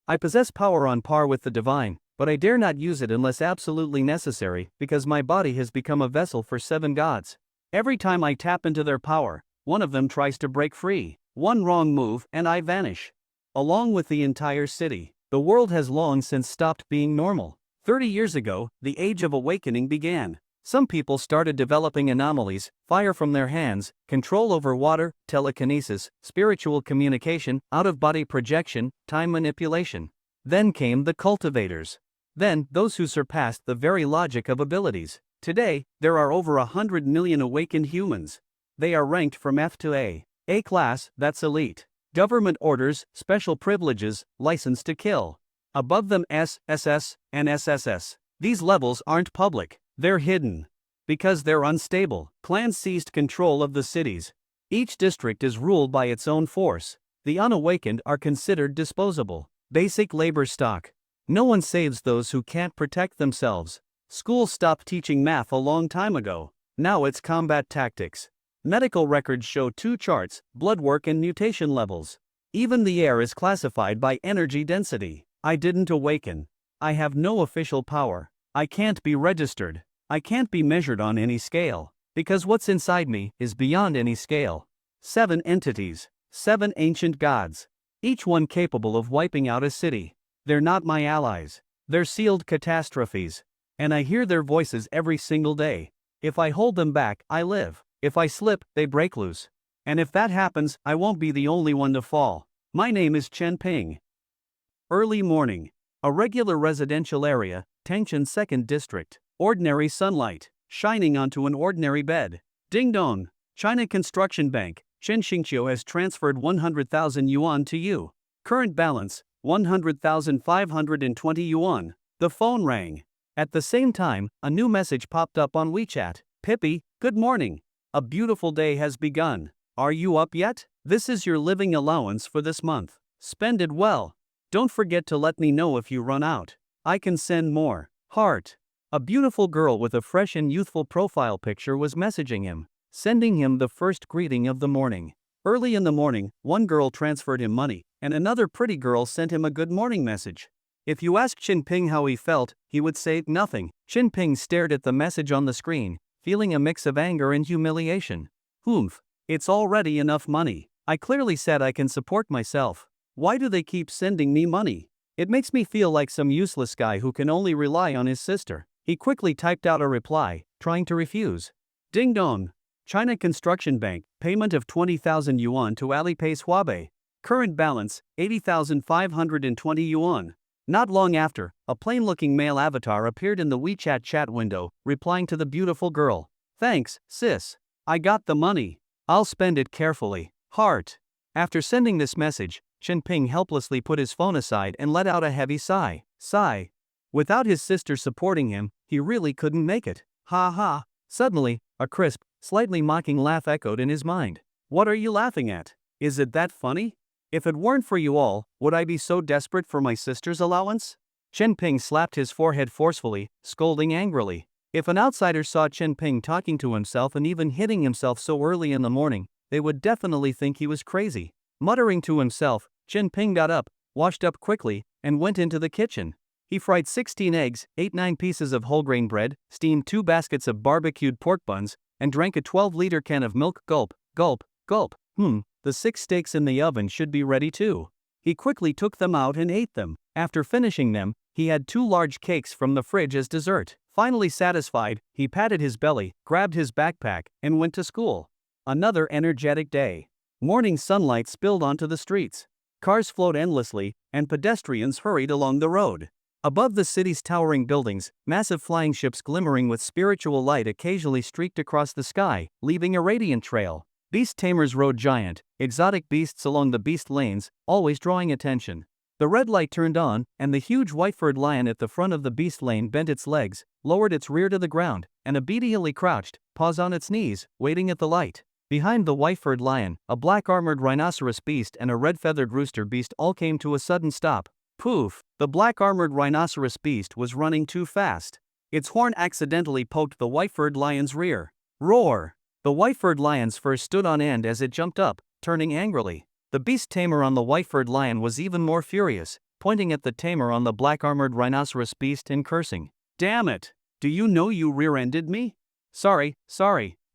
I possess power on par with the divine, but I dare not use it unless absolutely necessary because my body has become a vessel for 7 gods. Every time I tap into their power, one of them tries to break free. One wrong move and I vanish. Along with the entire city. The world has long since stopped being normal. 30 years ago, the Age of Awakening began. Some people started developing anomalies, fire from their hands, control over water, telekinesis, spiritual communication, out-of-body projection, time manipulation. Then came the cultivators. Then, those who surpassed the very logic of abilities. Today, there are over 100 million awakened humans. They are ranked from F to A. A class, that's elite. Government orders, special privileges, license to kill. Above them S, SS, and SSS. These levels aren't public, they're hidden. Because they're unstable, clans seized control of the cities. Each district is ruled by its own force. The unawakened are considered disposable. Basic labor stock. No one saves those who can't protect themselves. Schools stopped teaching math a long time ago. Now it's combat tactics. Medical records show 2 charts, blood work and mutation levels. Even the air is classified by energy density. I didn't awaken. I have no official power. I can't be registered. I can't be measured on any scale. Because what's inside me is beyond any scale. 7 entities. 7 ancient gods. Each one capable of wiping out a city. They're not my allies. They're sealed catastrophes. And I hear their voices every single day. If I hold them back, I live. If I slip, they break loose. And if that happens, I won't be the only one to fall. My name is Chen Ping. Early morning. A regular residential area, Tangshan 2nd District. Ordinary sunlight, shining onto an ordinary bed. Ding dong. China Construction Bank, Chen Xingqiu has transferred 100,000 yuan to you. Current balance, 100,520 yuan. The phone rang. At the same time, a new message popped up on WeChat. Pippi, good morning. A beautiful day has begun. Are you up yet? This is your living allowance for this month. Spend it well. Don't forget to let me know if you run out. I can send more. Heart. A beautiful girl with a fresh and youthful profile picture was messaging him, sending him the first greeting of the morning. Early in the morning, one girl transferred him money, and another pretty girl sent him a good morning message. If you asked Chen Ping how he felt, he would say nothing. Chen Ping stared at the message on the screen, feeling a mix of anger and humiliation. Oomph. It's already enough money. I clearly said I can support myself. Why do they keep sending me money? It makes me feel like some useless guy who can only rely on his sister. He quickly typed out a reply, trying to refuse. Ding dong. China Construction Bank, payment of 20,000 yuan to Alipay's Huabei. Current balance, 80,520 yuan. Not long after, a plain-looking male avatar appeared in the WeChat chat window, replying to the beautiful girl. Thanks, sis. I got the money. I'll spend it carefully. Heart. After sending this message, Chen Ping helplessly put his phone aside and let out a heavy sigh. Without his sister supporting him, he really couldn't make it. Ha ha. Suddenly, a crisp, slightly mocking laugh echoed in his mind. What are you laughing at? Is it that funny? If it weren't for you all, would I be so desperate for my sister's allowance? Chen Ping slapped his forehead forcefully, scolding angrily. If an outsider saw Chen Ping talking to himself and even hitting himself so early in the morning, they would definitely think he was crazy. Muttering to himself, Chen Ping got up, washed up quickly, and went into the kitchen. He fried 16 eggs, ate 9 pieces of whole grain bread, steamed 2 baskets of barbecued pork buns, and drank a 12-liter can of milk. Gulp, gulp, gulp. The 6 steaks in the oven should be ready too. He quickly took them out and ate them. After finishing them, he had 2 large cakes from the fridge as dessert. Finally satisfied, he patted his belly, grabbed his backpack, and went to school. Another energetic day. Morning sunlight spilled onto the streets. Cars flowed endlessly, and pedestrians hurried along the road. Above the city's towering buildings, massive flying ships glimmering with spiritual light occasionally streaked across the sky, leaving a radiant trail. Beast tamers rode giant, exotic beasts along the beast lanes, always drawing attention. The red light turned on, and the huge white-furred lion at the front of the beast lane bent its legs, lowered its rear to the ground, and obediently crouched, paws on its knees, waiting at the light. Behind the white-furred lion, a black-armored rhinoceros beast and a red-feathered rooster beast all came to a sudden stop. Poof! The black-armored rhinoceros beast was running too fast. Its horn accidentally poked the white-furred lion's rear. Roar! The white-furred lion's fur stood on end as it jumped up, turning angrily. The beast tamer on the white-furred lion was even more furious. pointing at the tamer on the black-armored rhinoceros beast and cursing. Damn it! Do you know you rear-ended me? Sorry,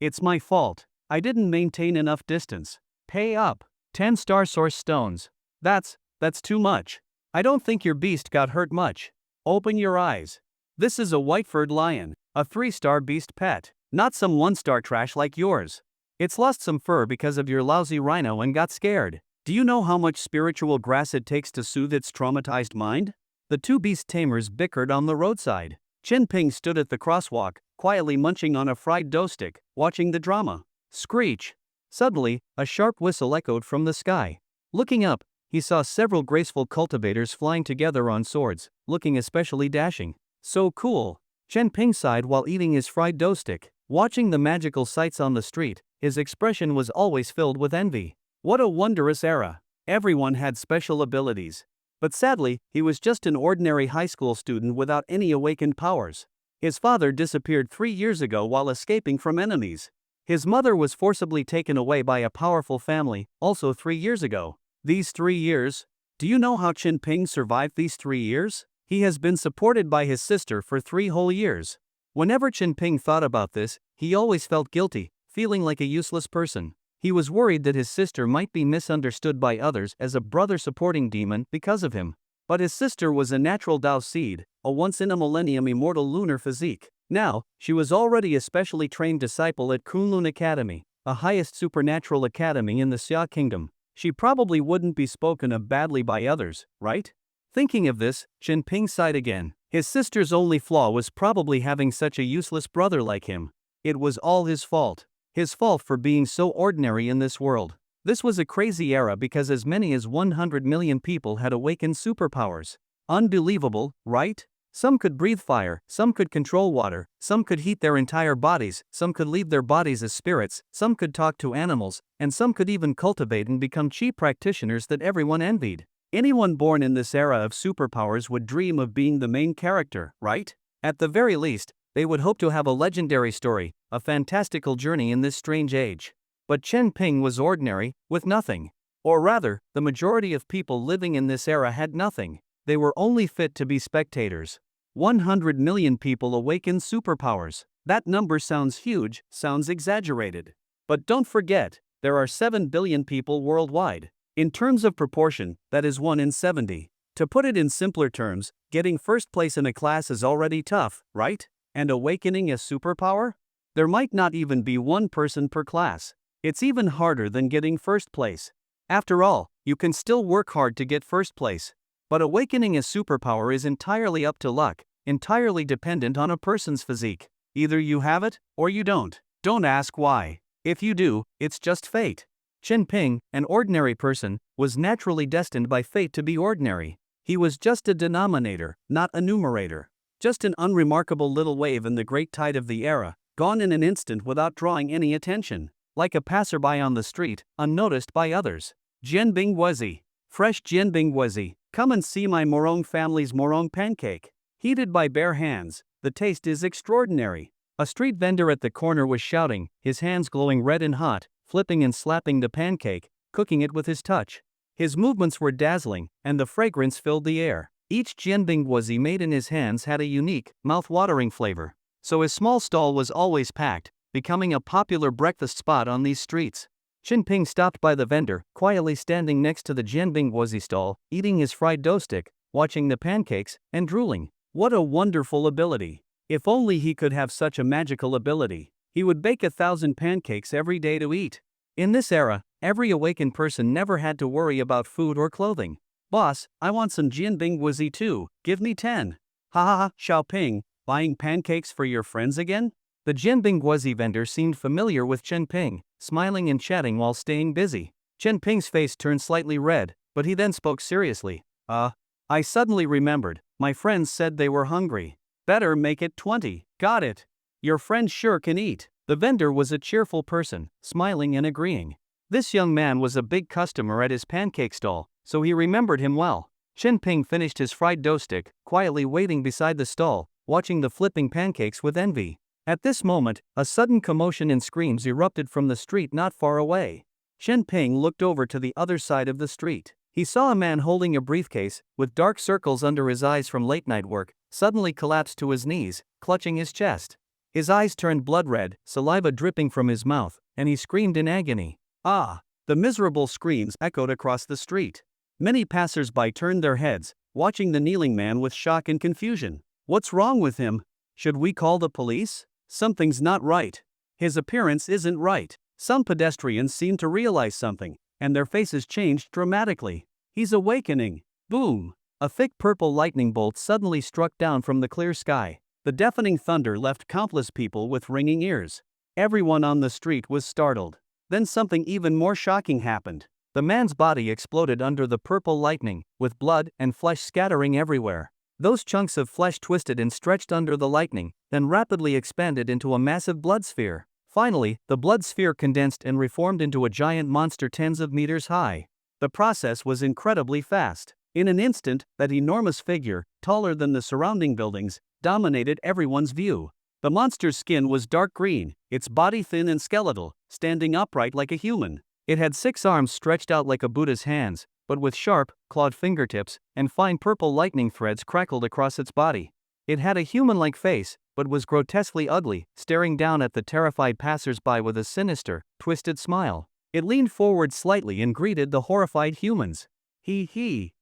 it's my fault. I didn't maintain enough distance. Pay up. 10 star source stones. That's too much. I don't think your beast got hurt much. Open your eyes. This is a white-furred lion, a 3-star beast pet, not some 1-star trash like yours. It's lost some fur because of your lousy rhino and got scared. Do you know how much spiritual grass it takes to soothe its traumatized mind? The two beast tamers bickered on the roadside. Chen Ping stood at the crosswalk, quietly munching on a fried dough stick, watching the drama. Screech! Suddenly, a sharp whistle echoed from the sky. Looking up, he saw several graceful cultivators flying together on swords, looking especially dashing. So cool! Chen Ping sighed while eating his fried dough stick. Watching the magical sights on the street, his expression was always filled with envy. What a wondrous era! Everyone had special abilities. But sadly, he was just an ordinary high school student without any awakened powers. His father disappeared 3 years ago while escaping from enemies. His mother was forcibly taken away by a powerful family, also 3 years ago. These 3 years? Do you know how Chen Ping survived these 3 years? He has been supported by his sister for 3 whole years. Whenever Chen Ping thought about this, he always felt guilty, feeling like a useless person. He was worried that his sister might be misunderstood by others as a brother-supporting demon because of him. But his sister was a natural Dao seed, a once-in-a-millennium immortal lunar physique. Now, she was already a specially trained disciple at Kunlun Academy, the highest supernatural academy in the Xia Kingdom. She probably wouldn't be spoken of badly by others, right? Thinking of this, Chen Ping sighed again. His sister's only flaw was probably having such a useless brother like him. It was all his fault. His fault for being so ordinary in this world. This was a crazy era because as many as 100 million people had awakened superpowers. Unbelievable, right? Some could breathe fire, some could control water, some could heat their entire bodies, some could leave their bodies as spirits, some could talk to animals, and some could even cultivate and become chi practitioners that everyone envied. Anyone born in this era of superpowers would dream of being the main character, right? At the very least, they would hope to have a legendary story, a fantastical journey in this strange age. But Chen Ping was ordinary, with nothing. Or rather, the majority of people living in this era had nothing. They were only fit to be spectators. 100 million people awakened superpowers. That number sounds huge, sounds exaggerated. But don't forget, there are 7 billion people worldwide. In terms of proportion, that is 1 in 70. To put it in simpler terms, getting first place in a class is already tough, right? And awakening a superpower? There might not even be one person per class. It's even harder than getting first place. After all, you can still work hard to get first place. But awakening a superpower is entirely up to luck, entirely dependent on a person's physique. Either you have it, or you don't. Don't ask why. If you do, it's just fate. Chen Ping, an ordinary person, was naturally destined by fate to be ordinary. He was just a denominator, not a numerator. Just an unremarkable little wave in the great tide of the era, gone in an instant without drawing any attention. Like a passerby on the street, unnoticed by others. Jianbing Wezi. Fresh Jianbing Wezi. Come and see my Morong family's Morong pancake. Heated by bare hands, the taste is extraordinary. A street vendor at the corner was shouting, his hands glowing red and hot, flipping and slapping the pancake, cooking it with his touch. His movements were dazzling, and the fragrance filled the air. Each jianbing Wezi made in his hands had a unique, mouth-watering flavor. So his small stall was always packed, becoming a popular breakfast spot on these streets. Chen Ping stopped by the vendor, quietly standing next to the jianbing Wezi stall, eating his fried dough stick, watching the pancakes, and drooling. What a wonderful ability! If only he could have such a magical ability. He would bake 1,000 pancakes every day to eat. In this era, every awakened person never had to worry about food or clothing. Boss, I want some jianbing Wezi too, give me 10. Ha ha ha, Xiaoping, buying pancakes for your friends again? The jianbing Wezi vendor seemed familiar with Chen Ping, smiling and chatting while staying busy. Chen Ping's face turned slightly red, but he then spoke seriously. I suddenly remembered, my friends said they were hungry. Better make it 20. Got it. Your friend sure can eat. The vendor was a cheerful person, smiling and agreeing. This young man was a big customer at his pancake stall, so he remembered him well. Chen Ping finished his fried dough stick, quietly waiting beside the stall, watching the flipping pancakes with envy. At this moment, a sudden commotion and screams erupted from the street not far away. Chen Ping looked over to the other side of the street. He saw a man holding a briefcase, with dark circles under his eyes from late-night work, suddenly collapse to his knees, clutching his chest. His eyes turned blood red, saliva dripping from his mouth, and he screamed in agony. Ah! The miserable screams echoed across the street. Many passers-by turned their heads, watching the kneeling man with shock and confusion. What's wrong with him? Should we call the police? Something's not right. His appearance isn't right. Some pedestrians seemed to realize something, and their faces changed dramatically. He's awakening. Boom! A thick purple lightning bolt suddenly struck down from the clear sky. The deafening thunder left countless people with ringing ears. Everyone on the street was startled. Then something even more shocking happened. The man's body exploded under the purple lightning, with blood and flesh scattering everywhere. Those chunks of flesh twisted and stretched under the lightning, then rapidly expanded into a massive blood sphere. Finally, the blood sphere condensed and reformed into a giant monster tens of meters high. The process was incredibly fast. In an instant, that enormous figure, taller than the surrounding buildings, dominated everyone's view. The monster's skin was dark green, its body thin and skeletal, standing upright like a human. It had 6 arms stretched out like a Buddha's hands, but with sharp, clawed fingertips, and fine purple lightning threads crackled across its body. It had a human-like face, but was grotesquely ugly, staring down at the terrified passers-by with a sinister, twisted smile. It leaned forward slightly and greeted the horrified humans. He.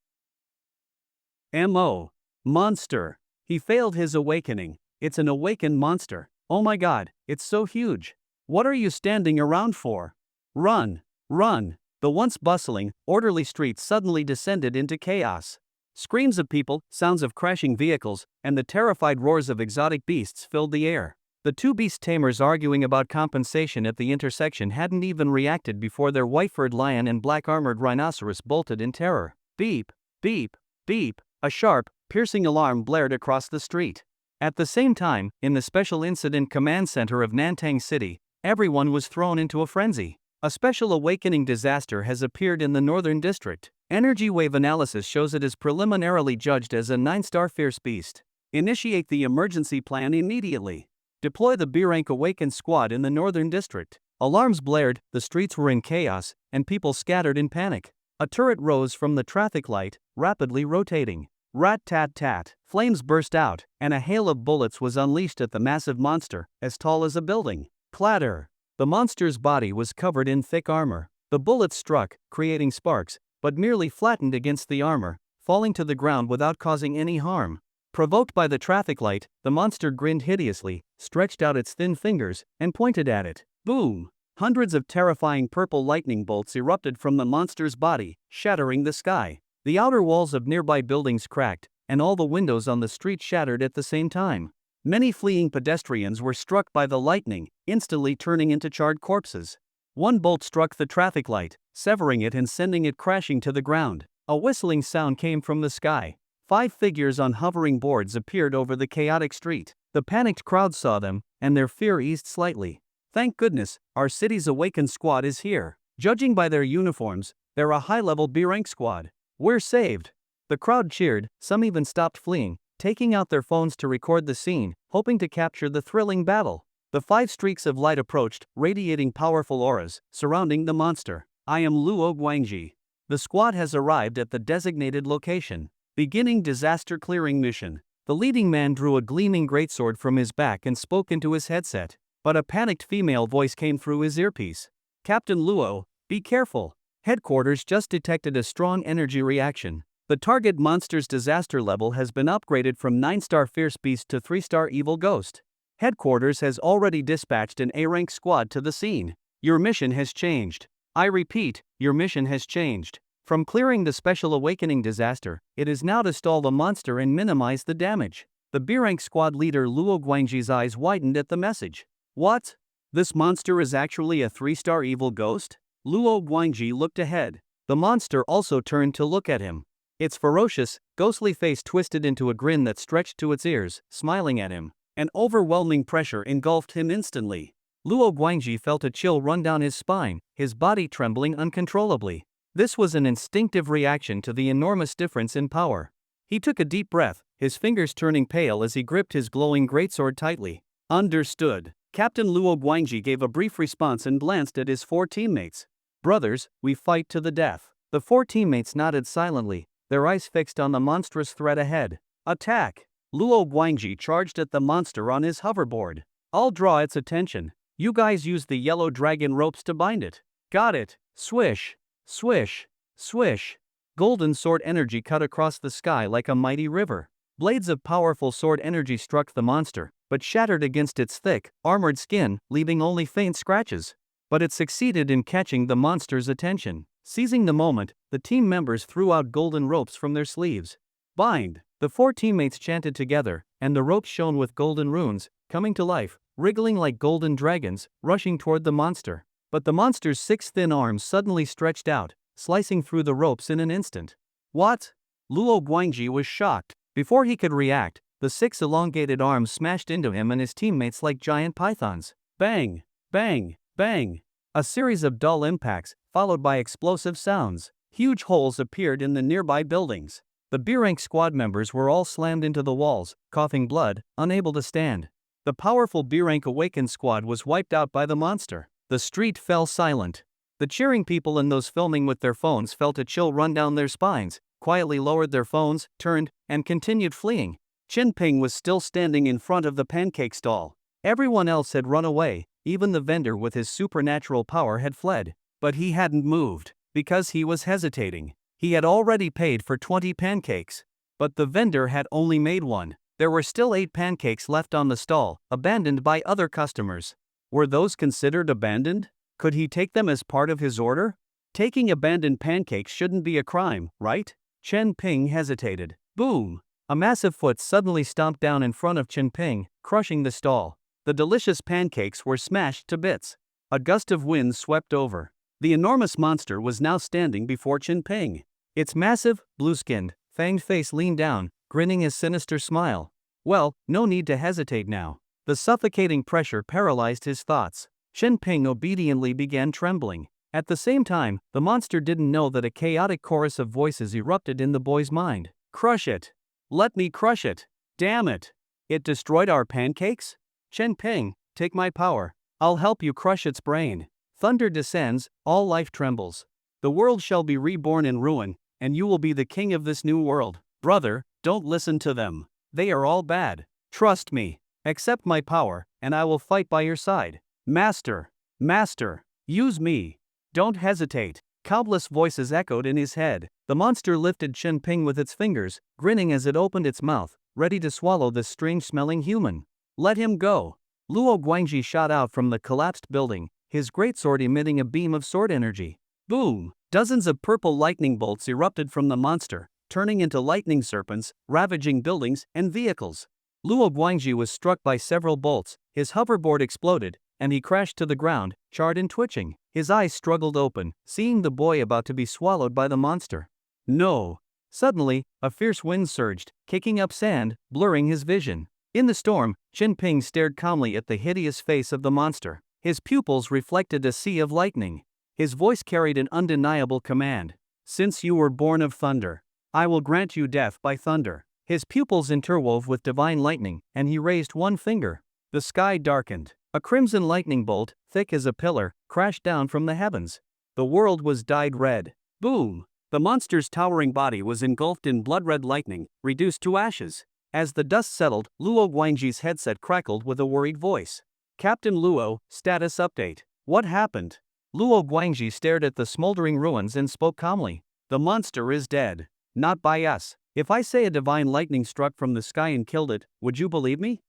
M.O. Monster. He failed his awakening. It's an awakened monster. Oh my god, it's so huge. What are you standing around for? Run! Run! The once bustling, orderly streets suddenly descended into chaos. Screams of people, sounds of crashing vehicles, and the terrified roars of exotic beasts filled the air. The 2 beast tamers arguing about compensation at the intersection hadn't even reacted before their white-furred lion and black-armored rhinoceros bolted in terror. Beep, beep, beep. A sharp, piercing alarm blared across the street. At the same time, in the Special Incident Command Center of Nantang City, everyone was thrown into a frenzy. A special awakening disaster has appeared in the Northern District. Energy wave analysis shows it is preliminarily judged as a 9-star fierce beast. Initiate the emergency plan immediately. Deploy the B-rank awakened squad in the Northern District. Alarms blared, the streets were in chaos, and people scattered in panic. A turret rose from the traffic light, rapidly rotating. Rat-tat-tat. Flames burst out, and a hail of bullets was unleashed at the massive monster, as tall as a building. Clatter! The monster's body was covered in thick armor. The bullets struck, creating sparks, but merely flattened against the armor, falling to the ground without causing any harm. Provoked by the traffic light, the monster grinned hideously, stretched out its thin fingers, and pointed at it. Boom! Hundreds of terrifying purple lightning bolts erupted from the monster's body, shattering the sky. The outer walls of nearby buildings cracked, and all the windows on the street shattered at the same time. Many fleeing pedestrians were struck by the lightning, instantly turning into charred corpses. One bolt struck the traffic light, severing it and sending it crashing to the ground. A whistling sound came from the sky. 5 figures on hovering boards appeared over the chaotic street. The panicked crowd saw them, and their fear eased slightly. Thank goodness, our city's awakened squad is here. Judging by their uniforms, they're a high-level B-rank squad. We're saved. The crowd cheered, some even stopped fleeing, taking out their phones to record the scene, hoping to capture the thrilling battle. The 5 streaks of light approached, radiating powerful auras, surrounding the monster. I am Luo Guangji. The squad has arrived at the designated location. Beginning disaster clearing mission. The leading man drew a gleaming greatsword from his back and spoke into his headset. But a panicked female voice came through his earpiece. Captain Luo, be careful. Headquarters just detected a strong energy reaction. The target monster's disaster level has been upgraded from 9-star fierce beast to 3-star evil ghost. Headquarters has already dispatched an A-rank squad to the scene. Your mission has changed. I repeat, your mission has changed. From clearing the special awakening disaster, it is now to stall the monster and minimize the damage. The B-rank squad leader Luo Guangji's eyes widened at the message. What? This monster is actually a 3-star evil ghost? Luo Guangji looked ahead. The monster also turned to look at him. Its ferocious, ghostly face twisted into a grin that stretched to its ears, smiling at him. An overwhelming pressure engulfed him instantly. Luo Guangji felt a chill run down his spine, his body trembling uncontrollably. This was an instinctive reaction to the enormous difference in power. He took a deep breath, his fingers turning pale as he gripped his glowing greatsword tightly. Understood. Captain Luo Guangji gave a brief response and glanced at his 4 teammates. Brothers, we fight to the death. The 4 teammates nodded silently, their eyes fixed on the monstrous threat ahead. Attack! Luo Guangji charged at the monster on his hoverboard. I'll draw its attention. You guys use the yellow dragon ropes to bind it. Got it. Swish. Swish. Swish. Golden sword energy cut across the sky like a mighty river. Blades of powerful sword energy struck the monster, but shattered against its thick, armored skin, leaving only faint scratches. But it succeeded in catching the monster's attention. Seizing the moment, the team members threw out golden ropes from their sleeves. Bind! The 4 teammates chanted together, and the ropes shone with golden runes, coming to life, wriggling like golden dragons, rushing toward the monster. But the monster's 6 thin arms suddenly stretched out, slicing through the ropes in an instant. What? Luo Guangji was shocked. Before he could react, the 6 elongated arms smashed into him and his teammates like giant pythons. Bang! Bang! Bang! A series of dull impacts, followed by explosive sounds. Huge holes appeared in the nearby buildings. The B-rank squad members were all slammed into the walls, coughing blood, unable to stand. The powerful B-rank awakened squad was wiped out by the monster. The street fell silent. The cheering people and those filming with their phones felt a chill run down their spines, quietly lowered their phones, turned, and continued fleeing. Chen Ping was still standing in front of the pancake stall. Everyone else had run away, even the vendor with his supernatural power had fled. But he hadn't moved, because he was hesitating. He had already paid for 20 pancakes. But the vendor had only made 1. There were still 8 pancakes left on the stall, abandoned by other customers. Were those considered abandoned? Could he take them as part of his order? Taking abandoned pancakes shouldn't be a crime, right? Chen Ping hesitated. Boom! A massive foot suddenly stomped down in front of Chen Ping, crushing the stall. The delicious pancakes were smashed to bits. A gust of wind swept over. The enormous monster was now standing before Chen Ping. Its massive, blue-skinned, fanged face leaned down, grinning a sinister smile. Well, no need to hesitate now. The suffocating pressure paralyzed his thoughts. Chen Ping obediently began trembling. At the same time, the monster didn't know that a chaotic chorus of voices erupted in the boy's mind. Crush it! Let me crush it! Damn it! It destroyed our pancakes? Chen Ping, take my power. I'll help you crush its brain. Thunder descends, all life trembles. The world shall be reborn in ruin, and you will be the king of this new world. Brother, don't listen to them. They are all bad. Trust me. Accept my power, and I will fight by your side. Master! Master! Use me! Don't hesitate. Countless voices echoed in his head. The monster lifted Chen Ping with its fingers, grinning as it opened its mouth, ready to swallow this strange-smelling human. Let him go. Luo Guangji shot out from the collapsed building, his greatsword emitting a beam of sword energy. Boom! Dozens of purple lightning bolts erupted from the monster, turning into lightning serpents, ravaging buildings and vehicles. Luo Guangji was struck by several bolts, his hoverboard exploded, and he crashed to the ground, charred and twitching. His eyes struggled open, seeing the boy about to be swallowed by the monster. No! Suddenly, a fierce wind surged, kicking up sand, blurring his vision. In the storm, Chen Ping stared calmly at the hideous face of the monster. His pupils reflected a sea of lightning. His voice carried an undeniable command. Since you were born of thunder, I will grant you death by thunder. His pupils interwove with divine lightning, and he raised one finger. The sky darkened. A crimson lightning bolt, thick as a pillar, crashed down from the heavens. The world was dyed red. Boom! The monster's towering body was engulfed in blood-red lightning, reduced to ashes. As the dust settled, Luo Guangji's headset crackled with a worried voice. Captain Luo, status update. What happened? Luo Guangji stared at the smoldering ruins and spoke calmly. The monster is dead. Not by us. If I say a divine lightning struck from the sky and killed it, would you believe me?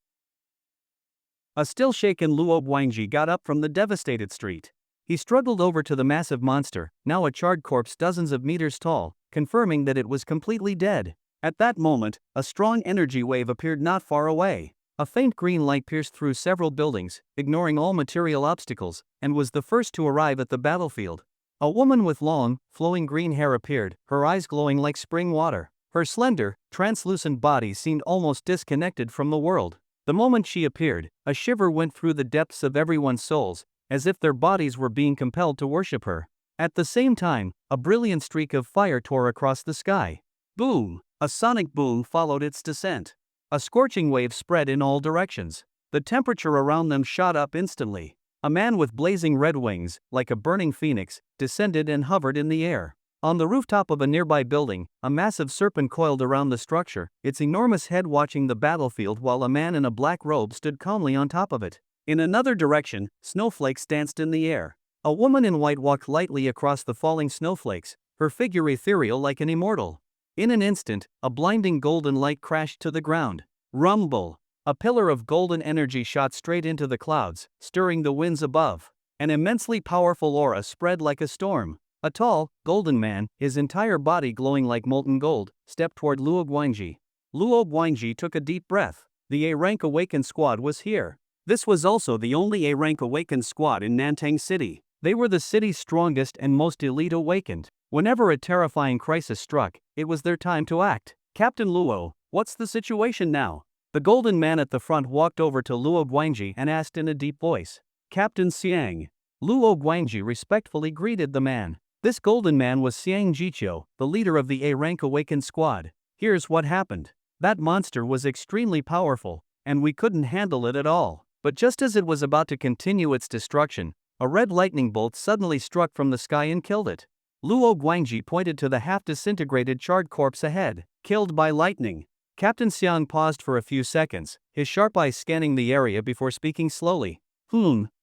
A still shaken Luo Guangji got up from the devastated street. He struggled over to the massive monster, now a charred corpse dozens of meters tall, confirming that it was completely dead. At that moment, a strong energy wave appeared not far away. A faint green light pierced through several buildings, ignoring all material obstacles, and was the first to arrive at the battlefield. A woman with long, flowing green hair appeared, her eyes glowing like spring water. Her slender, translucent body seemed almost disconnected from the world. The moment she appeared, a shiver went through the depths of everyone's souls, as if their bodies were being compelled to worship her. At the same time, a brilliant streak of fire tore across the sky. Boom! A sonic boom followed its descent. A scorching wave spread in all directions. The temperature around them shot up instantly. A man with blazing red wings, like a burning phoenix, descended and hovered in the air. On the rooftop of a nearby building, a massive serpent coiled around the structure, its enormous head watching the battlefield while a man in a black robe stood calmly on top of it. In another direction, snowflakes danced in the air. A woman in white walked lightly across the falling snowflakes, her figure ethereal like an immortal. In an instant, a blinding golden light crashed to the ground. Rumble! A pillar of golden energy shot straight into the clouds, stirring the winds above. An immensely powerful aura spread like a storm. A tall, golden man, his entire body glowing like molten gold, stepped toward Luo Guangji. Luo Guangji took a deep breath. The A-rank awakened squad was here. This was also the only A-rank awakened squad in Nantang City. They were the city's strongest and most elite awakened. Whenever a terrifying crisis struck, it was their time to act. Captain Luo, what's the situation now? The golden man at the front walked over to Luo Guangji and asked in a deep voice. Captain Xiang. Luo Guangji respectfully greeted the man. This golden man was Xiang Jiqiu, the leader of the A-rank awakened squad. Here's what happened. That monster was extremely powerful, and we couldn't handle it at all. But just as it was about to continue its destruction, a red lightning bolt suddenly struck from the sky and killed it. Luo Guangji pointed to the half-disintegrated charred corpse ahead. Killed by lightning. Captain Xiang paused for a few seconds, his sharp eyes scanning the area before speaking slowly.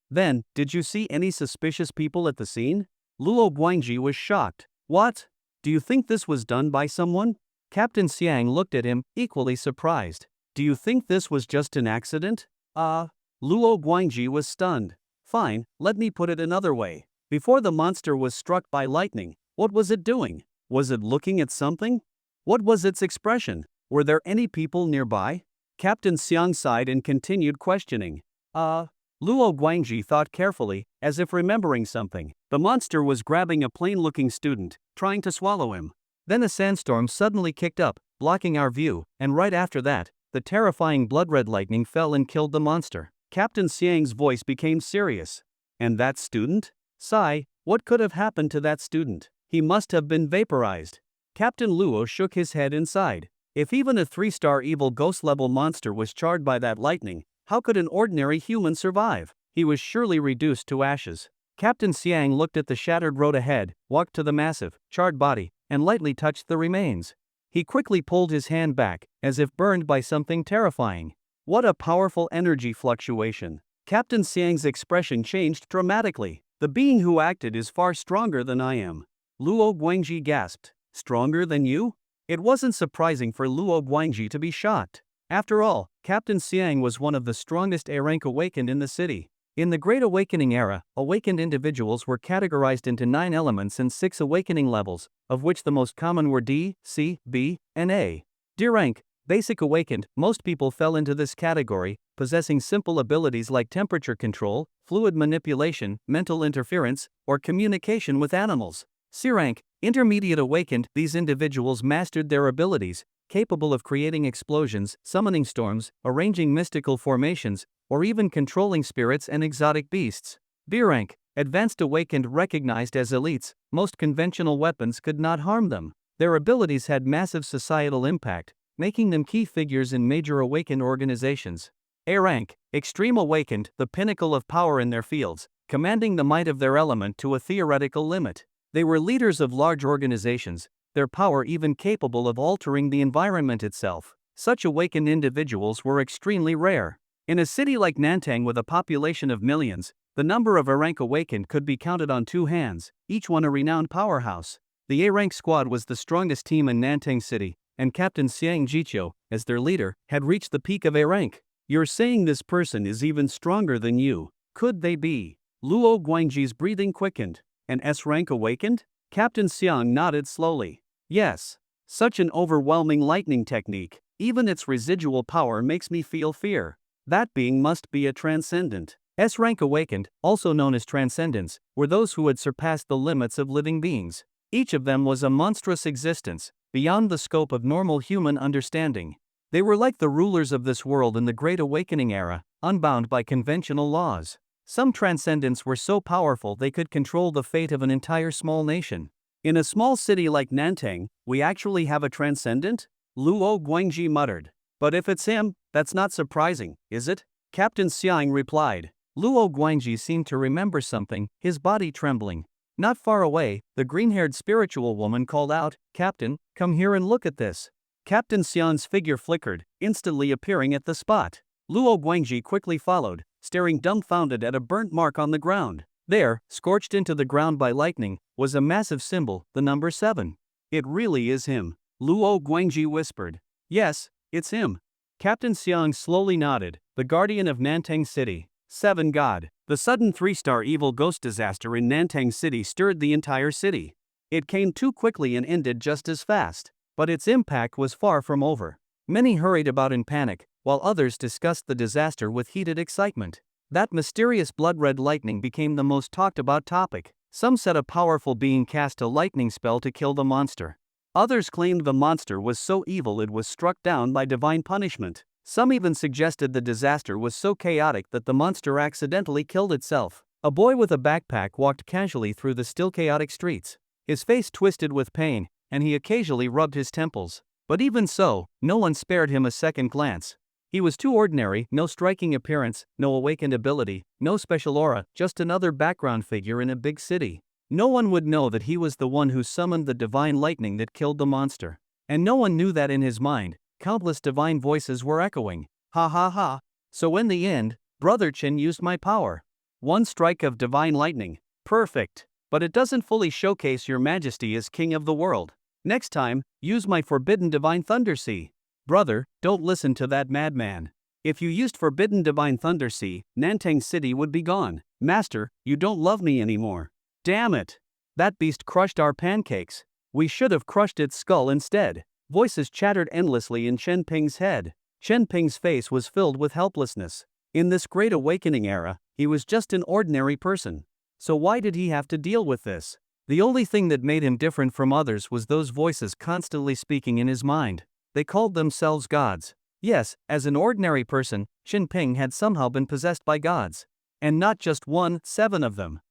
Then, did you see any suspicious people at the scene? Luo Guangji was shocked. What? Do you think this was done by someone? Captain Xiang looked at him, equally surprised. Do you think this was just an accident? Luo Guangji was stunned. Fine, let me put it another way. Before the monster was struck by lightning, what was it doing? Was it looking at something? What was its expression? Were there any people nearby? Captain Xiang sighed and continued questioning. Luo Guangji thought carefully, as if remembering something. The monster was grabbing a plain-looking student, trying to swallow him. Then a sandstorm suddenly kicked up, blocking our view, and right after that, the terrifying blood-red lightning fell and killed the monster. Captain Xiang's voice became serious. And that student? Sigh, what could have happened to that student? He must have been vaporized. Captain Luo shook his head and sighed. If even a 3-star evil ghost-level monster was charred by that lightning, how could an ordinary human survive? He was surely reduced to ashes. Captain Xiang looked at the shattered road ahead, walked to the massive, charred body, and lightly touched the remains. He quickly pulled his hand back, as if burned by something terrifying. What a powerful energy fluctuation. Captain Xiang's expression changed dramatically. The being who acted is far stronger than I am. Luo Guangji gasped. Stronger than you? It wasn't surprising for Luo Guangji to be shocked. After all, Captain Xiang was one of the strongest A-rank awakened in the city. In the Great Awakening era, awakened individuals were categorized into 9 elements and 6 awakening levels, of which the most common were D, C, B, and A. D rank, basic awakened, most people fell into this category, possessing simple abilities like temperature control, fluid manipulation, mental interference, or communication with animals. C rank, intermediate awakened, these individuals mastered their abilities, capable of creating explosions, summoning storms, arranging mystical formations, or even controlling spirits and exotic beasts. B rank, advanced awakened recognized as elites, most conventional weapons could not harm them. Their abilities had massive societal impact, making them key figures in major awakened organizations. A rank, extreme awakened, the pinnacle of power in their fields, commanding the might of their element to a theoretical limit. They were leaders of large organizations, their power even capable of altering the environment itself. Such awakened individuals were extremely rare. In a city like Nantang with a population of millions, the number of A-rank awakened could be counted on 2 hands, each one a renowned powerhouse. The A-rank squad was the strongest team in Nantang City, and Captain Xiang Jiqiu, as their leader, had reached the peak of A-rank. You're saying this person is even stronger than you. Could they be? Luo Guangji's breathing quickened. An S-rank awakened? Captain Xiang nodded slowly. Yes. Such an overwhelming lightning technique, even its residual power makes me feel fear. That being must be a transcendent. S-rank awakened, also known as transcendents, were those who had surpassed the limits of living beings. Each of them was a monstrous existence, beyond the scope of normal human understanding. They were like the rulers of this world in the Great Awakening era, unbound by conventional laws. Some transcendents were so powerful they could control the fate of an entire small nation. In a small city like Nantang, we actually have a transcendent? Luo Guangji muttered. But if it's him, that's not surprising, is it? Captain Xiang replied. Luo Guangji seemed to remember something, his body trembling. Not far away, the green-haired spiritual woman called out, "Captain, come here and look at this." Captain Xian's figure flickered, instantly appearing at the spot. Luo Guangji quickly followed, staring dumbfounded at a burnt mark on the ground. There, scorched into the ground by lightning, was a massive symbol, the number 7. "It really is him," Luo Guangji whispered. "Yes, it's him." Captain Xiang slowly nodded, "The guardian of Nantang City. 7 God." The sudden 3-star evil ghost disaster in Nantang City stirred the entire city. It came too quickly and ended just as fast. But its impact was far from over. Many hurried about in panic, while others discussed the disaster with heated excitement. That mysterious blood-red lightning became the most talked-about topic. Some said a powerful being cast a lightning spell to kill the monster. Others claimed the monster was so evil it was struck down by divine punishment. Some even suggested the disaster was so chaotic that the monster accidentally killed itself. A boy with a backpack walked casually through the still chaotic streets. His face twisted with pain, and he occasionally rubbed his temples. But even so, no one spared him a second glance. He was too ordinary, no striking appearance, no awakened ability, no special aura, just another background figure in a big city. No one would know that he was the one who summoned the divine lightning that killed the monster. And no one knew that in his mind, countless divine voices were echoing, "Ha ha ha." So in the end, Brother Chen used my power. 1 strike of divine lightning. Perfect. But it doesn't fully showcase your majesty as king of the world. Next time, use my forbidden divine thunder sea. Brother, don't listen to that madman. If you used forbidden divine thunder sea, Nantang City would be gone. Master, you don't love me anymore. Damn it. That beast crushed our pancakes. We should have crushed its skull instead. Voices chattered endlessly in Chen Ping's head. Chen Ping's face was filled with helplessness. In this Great Awakening era, he was just an ordinary person. So why did he have to deal with this? The only thing that made him different from others was those voices constantly speaking in his mind. They called themselves gods. Yes, as an ordinary person, Chen Ping had somehow been possessed by gods. And not just 1, 7 of them.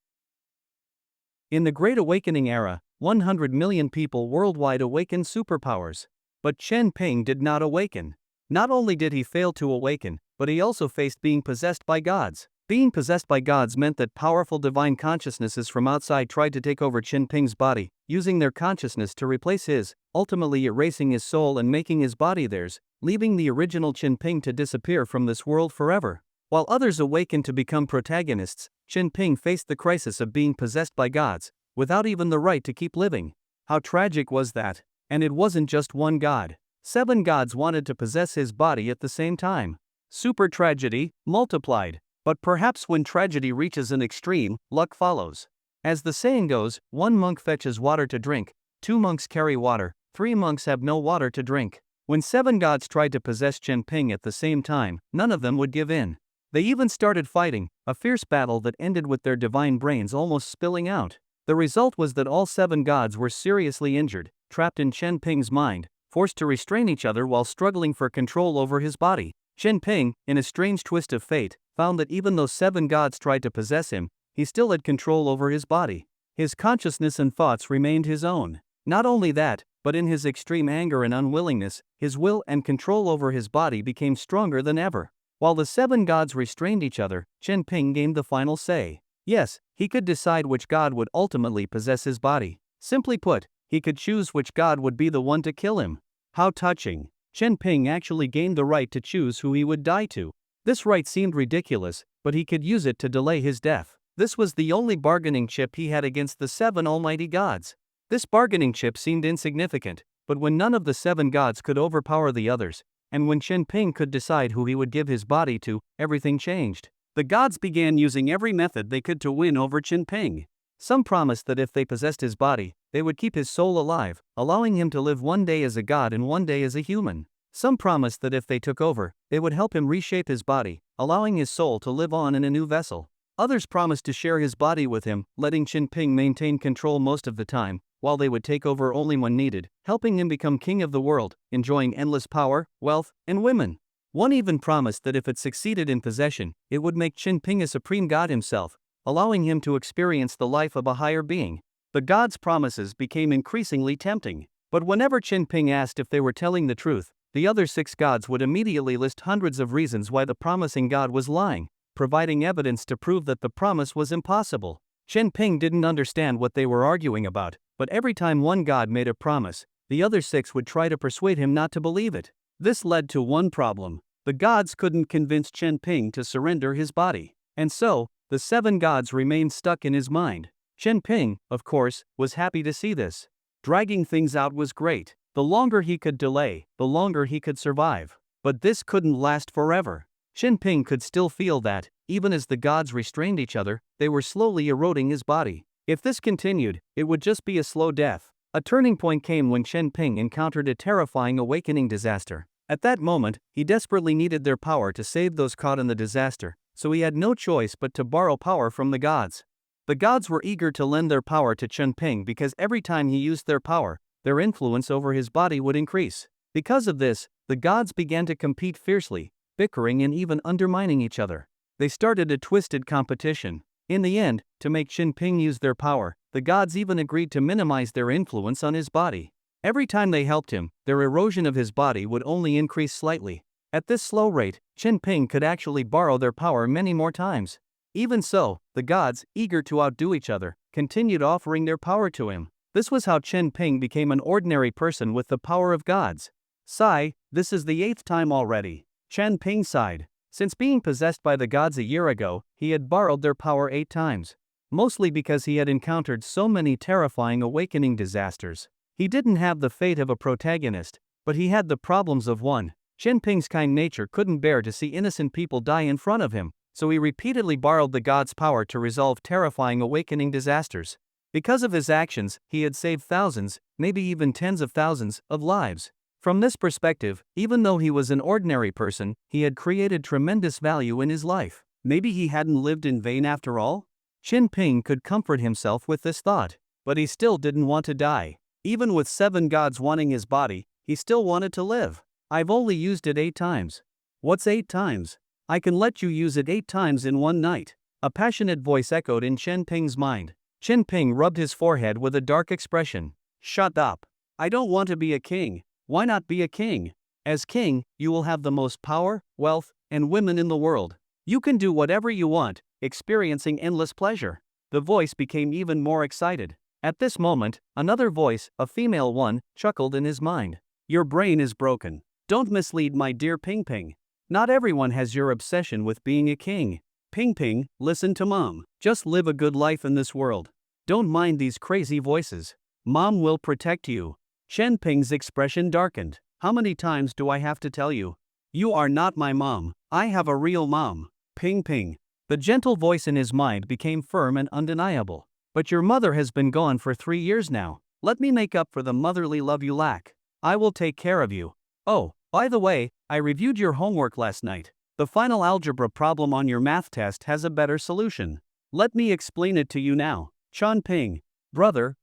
In the Great Awakening era, 100 million people worldwide awakened superpowers. But Chen Ping did not awaken. Not only did he fail to awaken, but he also faced being possessed by gods. Being possessed by gods meant that powerful divine consciousnesses from outside tried to take over Chen Ping's body, using their consciousness to replace his, ultimately erasing his soul and making his body theirs, leaving the original Chen Ping to disappear from this world forever. While others awakened to become protagonists, Chen Ping faced the crisis of being possessed by gods, without even the right to keep living. How tragic was that? And it wasn't just 1 god. 7 gods wanted to possess his body at the same time. Super tragedy, multiplied. But perhaps when tragedy reaches an extreme, luck follows. As the saying goes, 1 monk fetches water to drink, 2 monks carry water, 3 monks have no water to drink. When 7 gods tried to possess Chen Ping at the same time, none of them would give in. They even started fighting, a fierce battle that ended with their divine brains almost spilling out. The result was that all 7 gods were seriously injured, trapped in Chen Ping's mind, forced to restrain each other while struggling for control over his body. Chen Ping, in a strange twist of fate, found that even though 7 gods tried to possess him, he still had control over his body. His consciousness and thoughts remained his own. Not only that, but in his extreme anger and unwillingness, his will and control over his body became stronger than ever. While the 7 gods restrained each other, Chen Ping gained the final say. Yes, he could decide which god would ultimately possess his body. Simply put, he could choose which god would be the one to kill him. How touching. Chen Ping actually gained the right to choose who he would die to. This right seemed ridiculous, but he could use it to delay his death. This was the only bargaining chip he had against the 7 almighty gods. This bargaining chip seemed insignificant, but when none of the 7 gods could overpower the others, and when Chen Ping could decide who he would give his body to, everything changed. The gods began using every method they could to win over Chen Ping. Some promised that if they possessed his body, they would keep his soul alive, allowing him to live one day as a god and one day as a human. Some promised that if they took over, they would help him reshape his body, allowing his soul to live on in a new vessel. Others promised to share his body with him, letting Chen Ping maintain control most of the time, while they would take over only when needed, helping him become king of the world, enjoying endless power, wealth, and women. One even promised that if it succeeded in possession, it would make Chen Ping a supreme god himself, allowing him to experience the life of a higher being. The gods' promises became increasingly tempting, but whenever Chen Ping asked if they were telling the truth, the other 6 gods would immediately list hundreds of reasons why the promising god was lying, providing evidence to prove that the promise was impossible. Chen Ping didn't understand what they were arguing about, but every time one god made a promise, the other 6 would try to persuade him not to believe it. This led to one problem. The gods couldn't convince Chen Ping to surrender his body. And so, the 7 gods remained stuck in his mind. Chen Ping, of course, was happy to see this. Dragging things out was great. The longer he could delay, the longer he could survive. But this couldn't last forever. Chen Ping could still feel that, even as the gods restrained each other, they were slowly eroding his body. If this continued, it would just be a slow death. A turning point came when Chen Ping encountered a terrifying awakening disaster. At that moment, he desperately needed their power to save those caught in the disaster, so he had no choice but to borrow power from the gods. The gods were eager to lend their power to Chen Ping because every time he used their power, their influence over his body would increase. Because of this, the gods began to compete fiercely, bickering and even undermining each other. They started a twisted competition. In the end, to make Chen Ping use their power, the gods even agreed to minimize their influence on his body. Every time they helped him, their erosion of his body would only increase slightly. At this slow rate, Chen Ping could actually borrow their power many more times. Even so, the gods, eager to outdo each other, continued offering their power to him. This was how Chen Ping became an ordinary person with the power of gods. Sigh, this is the 8th time already. Chen Ping sighed. Since being possessed by the gods a year ago, he had borrowed their power 8 times. Mostly because he had encountered so many terrifying awakening disasters. He didn't have the fate of a protagonist, but he had the problems of one. Chen Ping's kind nature couldn't bear to see innocent people die in front of him, so he repeatedly borrowed the gods' power to resolve terrifying awakening disasters. Because of his actions, he had saved thousands, maybe even tens of thousands, of lives. From this perspective, even though he was an ordinary person, he had created tremendous value in his life. Maybe he hadn't lived in vain after all? Chen Ping could comfort himself with this thought. But he still didn't want to die. Even with 7 gods wanting his body, he still wanted to live. I've only used it 8 times. What's 8 times? I can let you use it 8 times in one night. A passionate voice echoed in Chen Ping's mind. Chen Ping rubbed his forehead with a dark expression. Shut up. I don't want to be a king. Why not be a king? As king, you will have the most power, wealth, and women in the world. You can do whatever you want, experiencing endless pleasure. The voice became even more excited. At this moment, another voice, a female one, chuckled in his mind. Your brain is broken. Don't mislead my dear Ping Ping. Not everyone has your obsession with being a king. Ping Ping, listen to Mom. Just live a good life in this world. Don't mind these crazy voices. Mom will protect you. Chen Ping's expression darkened. How many times do I have to tell you? You are not my mom. I have a real mom. Ping Ping. The gentle voice in his mind became firm and undeniable. But your mother has been gone for 3 years now. Let me make up for the motherly love you lack. I will take care of you. Oh, by the way, I reviewed your homework last night. The final algebra problem on your math test has a better solution. Let me explain it to you now. Chen Ping. Brother,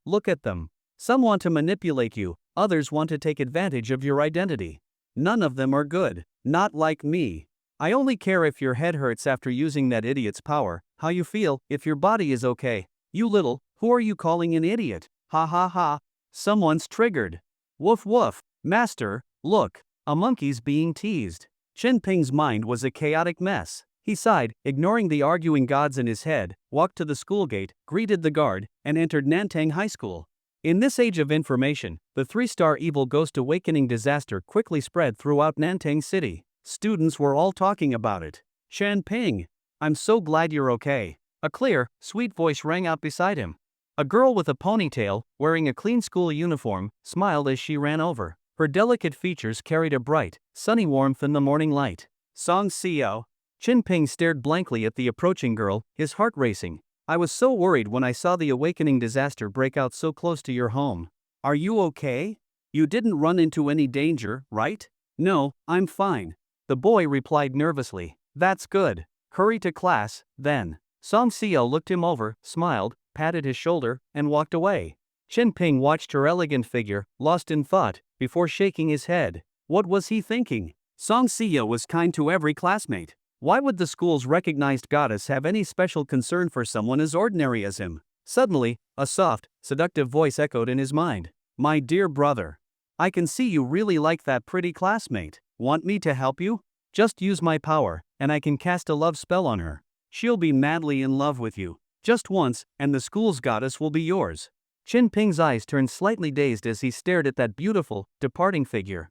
look at them. Some want to manipulate you, others want to take advantage of your identity. None of them are good, not like me. I only care if your head hurts after using that idiot's power, how you feel, if your body is okay. You little, who are you calling an idiot? Ha ha ha. Someone's triggered. Woof woof. Master, look, a monkey's being teased. Chen Ping's mind was a chaotic mess. He sighed, ignoring the arguing gods in his head, walked to the school gate, greeted the guard, and entered Nantang High School. In this age of information, the 3-star evil ghost awakening disaster quickly spread throughout Nantang City. Students were all talking about it. Chen Ping, I'm so glad you're okay. A clear, sweet voice rang out beside him. A girl with a ponytail, wearing a clean school uniform, smiled as she ran over. Her delicate features carried a bright, sunny warmth in the morning light. Song Xiao. Chen Ping stared blankly at the approaching girl, his heart racing. I was so worried when I saw the awakening disaster break out so close to your home. Are you okay? You didn't run into any danger, right? No, I'm fine. The boy replied nervously. That's good. Hurry to class, then. Song Xiao looked him over, smiled, patted his shoulder, and walked away. Chen Ping watched her elegant figure, lost in thought, before shaking his head. What was he thinking? Song Xiao was kind to every classmate. Why would the school's recognized goddess have any special concern for someone as ordinary as him? Suddenly, a soft, seductive voice echoed in his mind. My dear brother. I can see you really like that pretty classmate. Want me to help you? Just use my power, and I can cast a love spell on her. She'll be madly in love with you. Just once, and the school's goddess will be yours. Chin Ping's eyes turned slightly dazed as he stared at that beautiful, departing figure.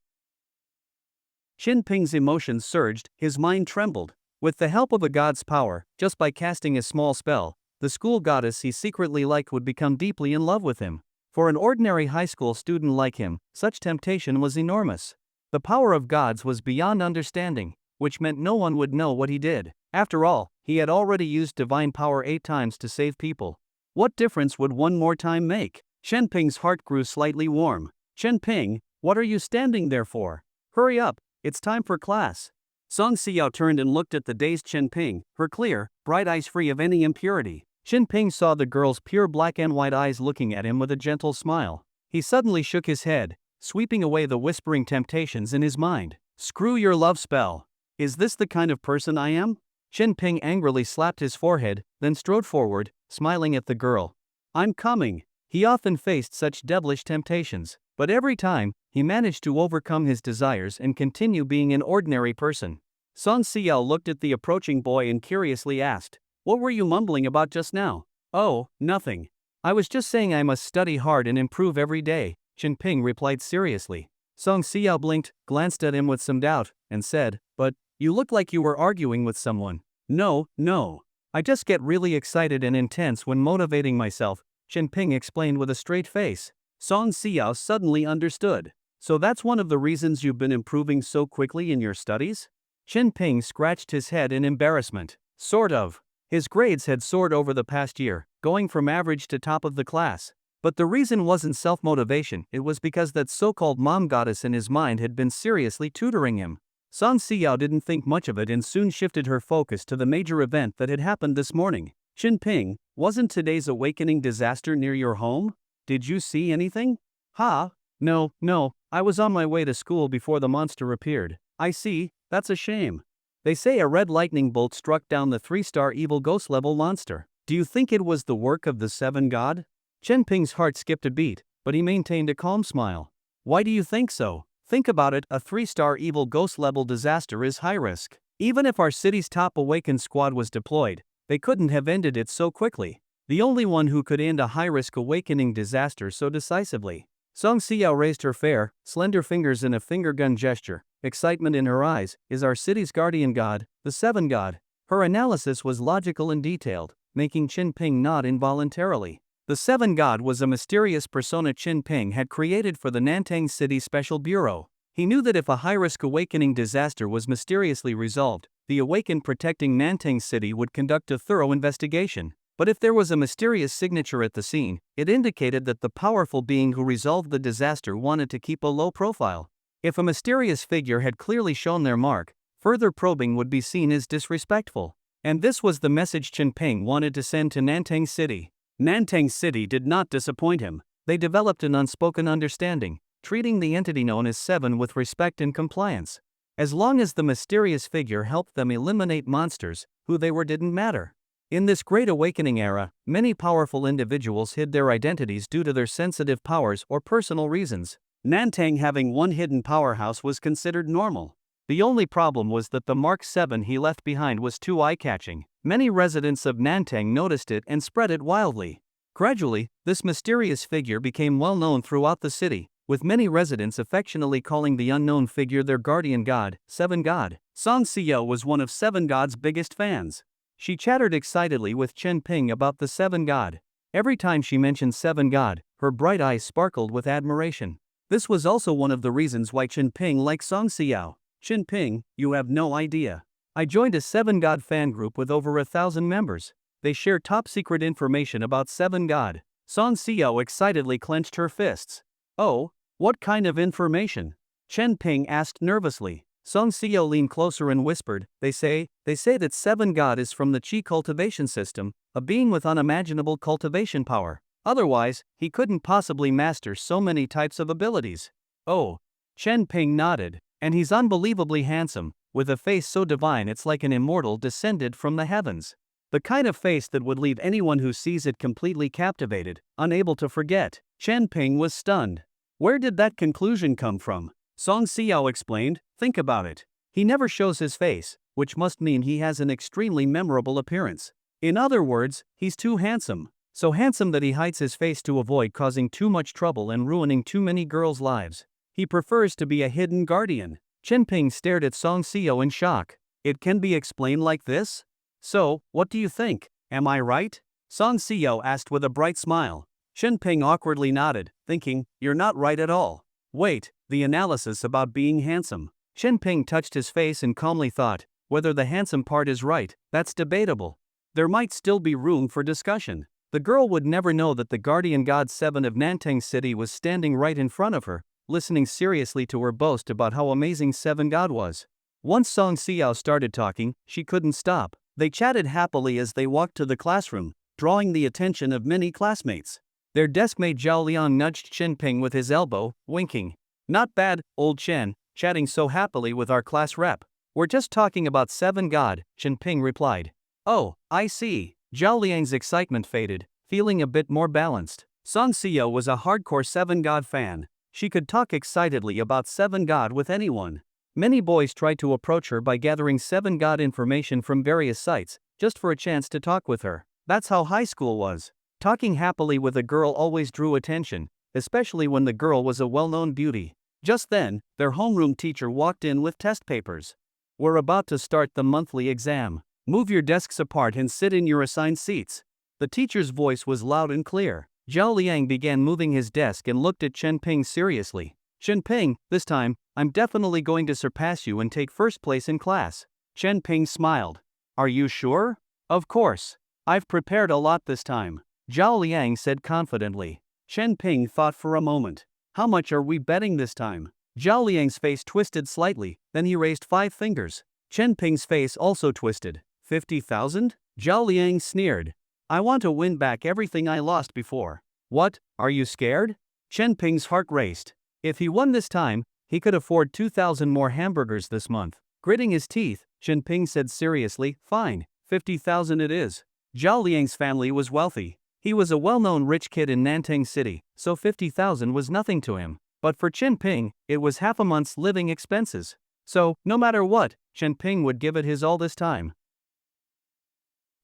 Chin Ping's emotions surged, his mind trembled. With the help of a god's power, just by casting a small spell, the school goddess he secretly liked would become deeply in love with him. For an ordinary high school student like him, such temptation was enormous. The power of gods was beyond understanding, which meant no one would know what he did. After all, he had already used divine power 8 times to save people. What difference would one more time make? Chen Ping's heart grew slightly warm. Chen Ping, what are you standing there for? Hurry up, it's time for class. Song Xiao turned and looked at the dazed Chen Ping, her clear, bright eyes free of any impurity. Chen Ping saw the girl's pure black and white eyes looking at him with a gentle smile. He suddenly shook his head, sweeping away the whispering temptations in his mind. Screw your love spell. Is this the kind of person I am? Chen Ping angrily slapped his forehead, then strode forward, smiling at the girl. I'm coming. He often faced such devilish temptations, but every time, he managed to overcome his desires and continue being an ordinary person. Song Xiao looked at the approaching boy and curiously asked, "What were you mumbling about just now?" "Oh, nothing. I was just saying I must study hard and improve every day," Chen Ping replied seriously. Song Xiao blinked, glanced at him with some doubt, and said, "But, you look like you were arguing with someone." No. I just get really excited and intense when motivating myself," Chen Ping explained with a straight face. Song Xiao suddenly understood. "So that's one of the reasons you've been improving so quickly in your studies?" Chen Ping scratched his head in embarrassment. Sort of. His grades had soared over the past year, going from average to top of the class. But the reason wasn't self-motivation, it was because that so-called mom goddess in his mind had been seriously tutoring him. Song Xiao didn't think much of it and soon shifted her focus to the major event that had happened this morning. Chen Ping, wasn't today's awakening disaster near your home? Did you see anything? No, I was on my way to school before the monster appeared. I see, that's a shame. They say a red lightning bolt struck down the 3-star evil ghost level monster. Do you think it was the work of the 7 god? Chen Ping's heart skipped a beat, but he maintained a calm smile. Why do you think so? Think about it, a 3-star evil ghost level disaster is high risk. Even if our city's top awakened squad was deployed, they couldn't have ended it so quickly. The only one who could end a high-risk awakening disaster so decisively. Song Xiao raised her fair, slender fingers in a finger gun gesture, excitement in her eyes, is our city's guardian god, the 7 god. Her analysis was logical and detailed, making Chen Ping nod involuntarily. The 7 god was a mysterious persona Chen Ping had created for the Nantang City Special Bureau. He knew that if a high-risk awakening disaster was mysteriously resolved, the Awakened protecting Nantang City would conduct a thorough investigation. But if there was a mysterious signature at the scene, it indicated that the powerful being who resolved the disaster wanted to keep a low profile. If a mysterious figure had clearly shown their mark, further probing would be seen as disrespectful. And this was the message Chen Ping wanted to send to Nantang City. Nantang City did not disappoint him. They developed an unspoken understanding, treating the entity known as 7 with respect and compliance. As long as the mysterious figure helped them eliminate monsters, who they were didn't matter. In this Great Awakening era, many powerful individuals hid their identities due to their sensitive powers or personal reasons. Nantang having one hidden powerhouse was considered normal. The only problem was that the Mark 7 he left behind was too eye-catching. Many residents of Nantang noticed it and spread it wildly. Gradually, this mysterious figure became well known throughout the city, with many residents affectionately calling the unknown figure their guardian god, 7 god. Song Xiao was one of 7 god's biggest fans. She chattered excitedly with Chen Ping about the 7 god. Every time she mentioned 7 god, her bright eyes sparkled with admiration. This was also one of the reasons why Chen Ping liked Song Xiao. Chen Ping, you have no idea. I joined a 7 god fan group with over 1,000 members. They share top secret information about 7 god. Song Xiao excitedly clenched her fists. Oh, what kind of information? Chen Ping asked nervously. Song Xiao leaned closer and whispered, They say that 7 god is from the Qi cultivation system, a being with unimaginable cultivation power. Otherwise, he couldn't possibly master so many types of abilities. Oh. Chen Ping nodded. And he's unbelievably handsome, with a face so divine it's like an immortal descended from the heavens. The kind of face that would leave anyone who sees it completely captivated, unable to forget. Chen Ping was stunned. Where did that conclusion come from? Song Xiao explained, think about it. He never shows his face, which must mean he has an extremely memorable appearance. In other words, he's too handsome. So handsome that he hides his face to avoid causing too much trouble and ruining too many girls' lives. He prefers to be a hidden guardian. Chenping stared at Song Seo in shock. It can be explained like this? So, what do you think? Am I right? Song Seo asked with a bright smile. Chenping awkwardly nodded, thinking, you're not right at all. Wait, the analysis about being handsome. Chenping touched his face and calmly thought, whether the handsome part is right, that's debatable. There might still be room for discussion. The girl would never know that the guardian god 7 of Nanteng City was standing right in front of her, listening seriously to her boast about how amazing 7 God was. Once Song Xiao started talking, she couldn't stop. They chatted happily as they walked to the classroom, drawing the attention of many classmates. Their deskmate Zhao Liang nudged Chenping with his elbow, winking. Not bad, old Chen, chatting so happily with our class rep. We're just talking about 7 God, Chenping replied. Oh, I see. Zhao Liang's excitement faded, feeling a bit more balanced. Song Xiao was a hardcore 7 God fan. She could talk excitedly about 7 God with anyone. Many boys tried to approach her by gathering 7 God information from various sites, just for a chance to talk with her. That's how high school was. Talking happily with a girl always drew attention, especially when the girl was a well-known beauty. Just then, their homeroom teacher walked in with test papers. We're about to start the monthly exam. Move your desks apart and sit in your assigned seats. The teacher's voice was loud and clear. Zhao Liang began moving his desk and looked at Chenping seriously. Chenping, this time, I'm definitely going to surpass you and take first place in class. Chenping smiled. Are you sure? Of course. I've prepared a lot this time. Zhao Liang said confidently. Chenping thought for a moment. How much are we betting this time? Zhao Liang's face twisted slightly, then he raised 5 fingers. Chenping's face also twisted. 50,000? Zhao Liang sneered. I want to win back everything I lost before. What, are you scared? Chenping's heart raced. If he won this time, he could afford 2,000 more hamburgers this month. Gritting his teeth, Chenping said seriously, fine, 50,000 it is. Zhao Liang's family was wealthy. He was a well-known rich kid in Nanteng City, so 50,000 was nothing to him. But for Chenping, it was half a month's living expenses. So, no matter what, Chenping would give it his all this time.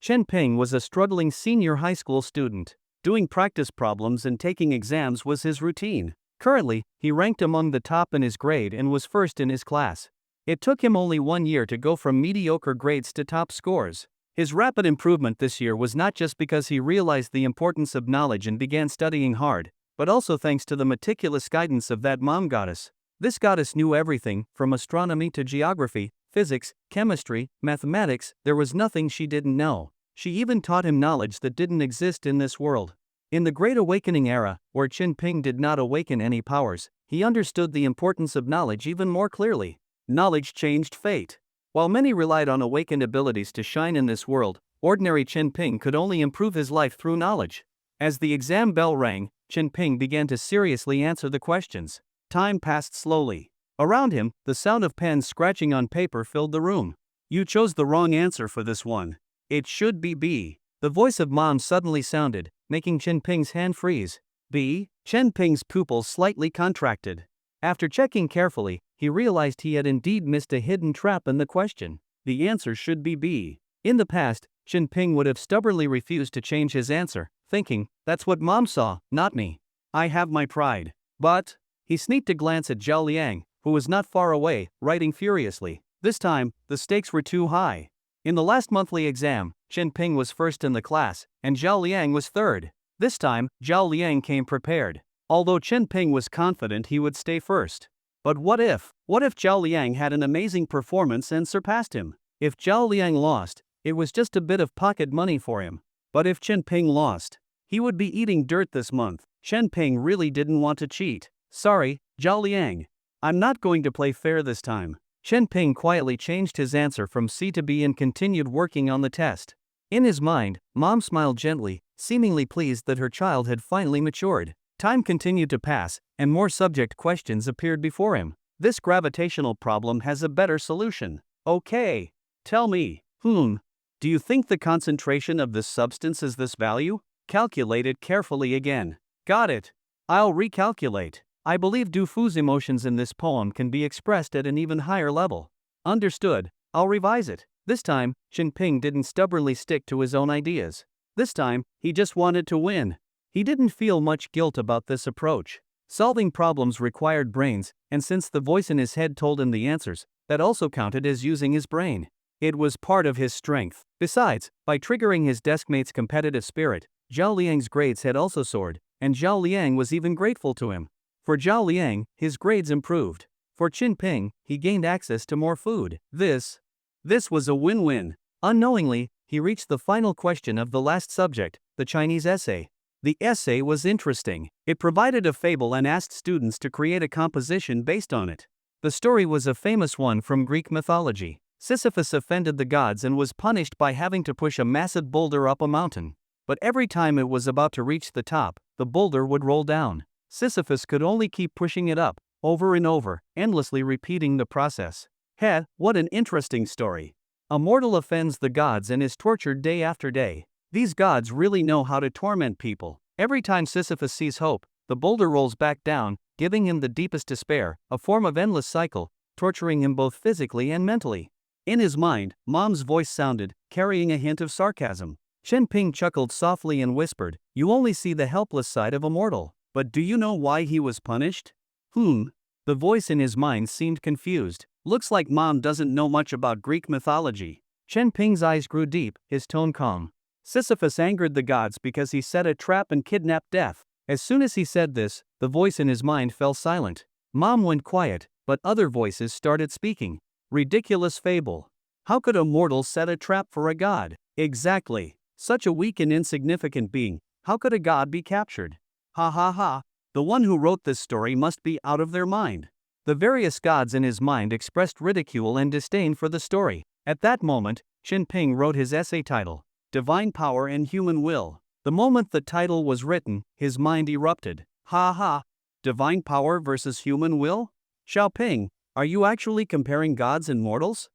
Chenping was a struggling senior high school student. Doing practice problems and taking exams was his routine. Currently, he ranked among the top in his grade and was first in his class. It took him only 1 year to go from mediocre grades to top scores. His rapid improvement this year was not just because he realized the importance of knowledge and began studying hard, but also thanks to the meticulous guidance of that mom goddess. This goddess knew everything, from astronomy to geography, physics, chemistry, mathematics. There was nothing she didn't know. She even taught him knowledge that didn't exist in this world. In the Great Awakening era, where Chenping did not awaken any powers, he understood the importance of knowledge even more clearly. Knowledge changed fate. While many relied on awakened abilities to shine in this world, ordinary Chenping could only improve his life through knowledge. As the exam bell rang, Chenping began to seriously answer the questions. Time passed slowly. Around him, the sound of pens scratching on paper filled the room. You chose the wrong answer for this one. It should be B. The voice of Mom suddenly sounded, making Chenping's hand freeze. B? Chenping's pupils slightly contracted. After checking carefully, he realized he had indeed missed a hidden trap in the question. The answer should be B. In the past, Chenping would have stubbornly refused to change his answer, thinking, that's what Mom saw, not me. I have my pride. But, he sneaked a glance at Zhao Liang, who was not far away, writing furiously. This time, the stakes were too high. In the last monthly exam, Chenping was first in the class, and Zhao Liang was third. This time, Zhao Liang came prepared. Although Chenping was confident he would stay first. But what if Zhao Liang had an amazing performance and surpassed him? If Zhao Liang lost, it was just a bit of pocket money for him. But if Chenping lost, he would be eating dirt this month. Chenping really didn't want to cheat. Sorry, Zhao Liang. I'm not going to play fair this time. Chenping quietly changed his answer from C to B and continued working on the test. In his mind, Mom smiled gently, seemingly pleased that her child had finally matured. Time continued to pass, and more subject questions appeared before him. This gravitational problem has a better solution. Okay. Tell me, do you think the concentration of this substance is this value? Calculate it carefully again. Got it. I'll recalculate. I believe Du Fu's emotions in this poem can be expressed at an even higher level. Understood. I'll revise it. This time, Jinping didn't stubbornly stick to his own ideas. This time, he just wanted to win. He didn't feel much guilt about this approach. Solving problems required brains, and since the voice in his head told him the answers, that also counted as using his brain. It was part of his strength. Besides, by triggering his deskmate's competitive spirit, Zhao Liang's grades had also soared, and Zhao Liang was even grateful to him. For Zhao Liang, his grades improved. For Jinping, he gained access to more food. This was a win-win. Unknowingly, he reached the final question of the last subject, the Chinese essay. The essay was interesting. It provided a fable and asked students to create a composition based on it. The story was a famous one from Greek mythology. Sisyphus offended the gods and was punished by having to push a massive boulder up a mountain. But every time it was about to reach the top, the boulder would roll down. Sisyphus could only keep pushing it up, over and over, endlessly repeating the process. What an interesting story. A mortal offends the gods and is tortured day after day. These gods really know how to torment people. Every time Sisyphus sees hope, the boulder rolls back down, giving him the deepest despair, a form of endless cycle, torturing him both physically and mentally. In his mind, Mom's voice sounded, carrying a hint of sarcasm. Jinping chuckled softly and whispered, "You only see the helpless side of a mortal. But do you know why he was punished?" The voice in his mind seemed confused. Looks like Mom doesn't know much about Greek mythology. Jinping's eyes grew deep, his tone calm. Sisyphus angered the gods because he set a trap and kidnapped Death. As soon as he said this, the voice in his mind fell silent. Mom went quiet, but other voices started speaking. Ridiculous fable. How could a mortal set a trap for a god? Exactly. Such a weak and insignificant being, how could a god be captured? Ha ha ha. The one who wrote this story must be out of their mind. The various gods in his mind expressed ridicule and disdain for the story. At that moment, Jinping wrote his essay title, Divine Power and Human Will. The moment the title was written, his mind erupted. Ha ha. Divine power versus human will? Xiaoping, are you actually comparing gods and mortals?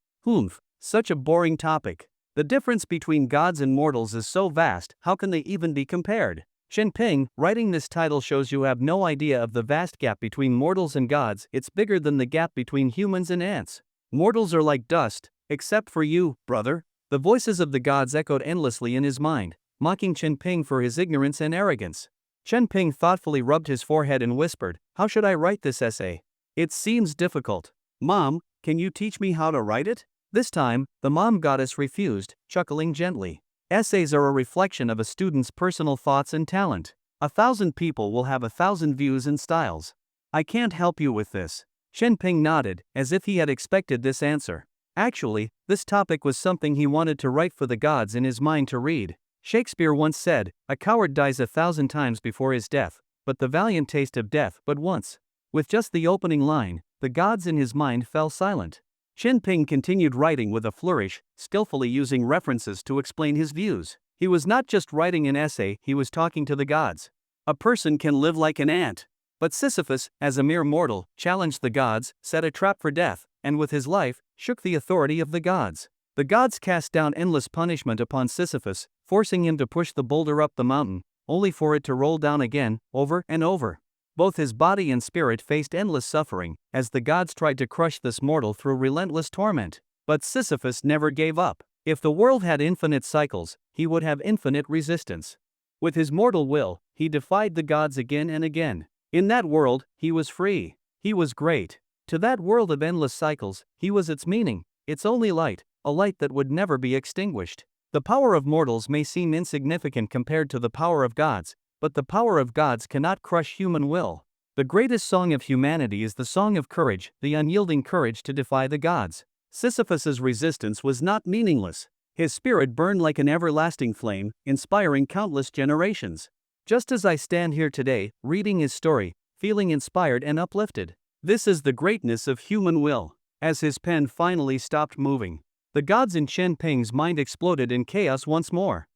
Such a boring topic. The difference between gods and mortals is so vast, how can they even be compared? Jinping, writing this title shows you have no idea of the vast gap between mortals and gods. It's bigger than the gap between humans and ants. Mortals are like dust, except for you, brother. The voices of the gods echoed endlessly in his mind, mocking Jinping for his ignorance and arrogance. Jinping thoughtfully rubbed his forehead and whispered, "How should I write this essay? It seems difficult. Mom, can you teach me how to write it?" This time, the mom goddess refused, chuckling gently. Essays are a reflection of a student's personal thoughts and talent. 1,000 people will have 1,000 views and styles. I can't help you with this. Jinping nodded, as if he had expected this answer. Actually, this topic was something he wanted to write for the gods in his mind to read. Shakespeare once said, "A coward dies 1,000 times before his death, but the valiant taste of death but once." With just the opening line, the gods in his mind fell silent. Jinping continued writing with a flourish, skillfully using references to explain his views. He was not just writing an essay, he was talking to the gods. A person can live like an ant. But Sisyphus, as a mere mortal, challenged the gods, set a trap for Death, and with his life, shook the authority of the gods. The gods cast down endless punishment upon Sisyphus, forcing him to push the boulder up the mountain, only for it to roll down again, over and over. Both his body and spirit faced endless suffering, as the gods tried to crush this mortal through relentless torment. But Sisyphus never gave up. If the world had infinite cycles, he would have infinite resistance. With his mortal will, he defied the gods again and again. In that world, he was free. He was great. To that world of endless cycles, he was its meaning, its only light, a light that would never be extinguished. The power of mortals may seem insignificant compared to the power of gods, but the power of gods cannot crush human will. The greatest song of humanity is the song of courage, the unyielding courage to defy the gods. Sisyphus's resistance was not meaningless. His spirit burned like an everlasting flame, inspiring countless generations. Just as I stand here today, reading his story, feeling inspired and uplifted. This is the greatness of human will. As his pen finally stopped moving, the gods in Jinping's mind exploded in chaos once more.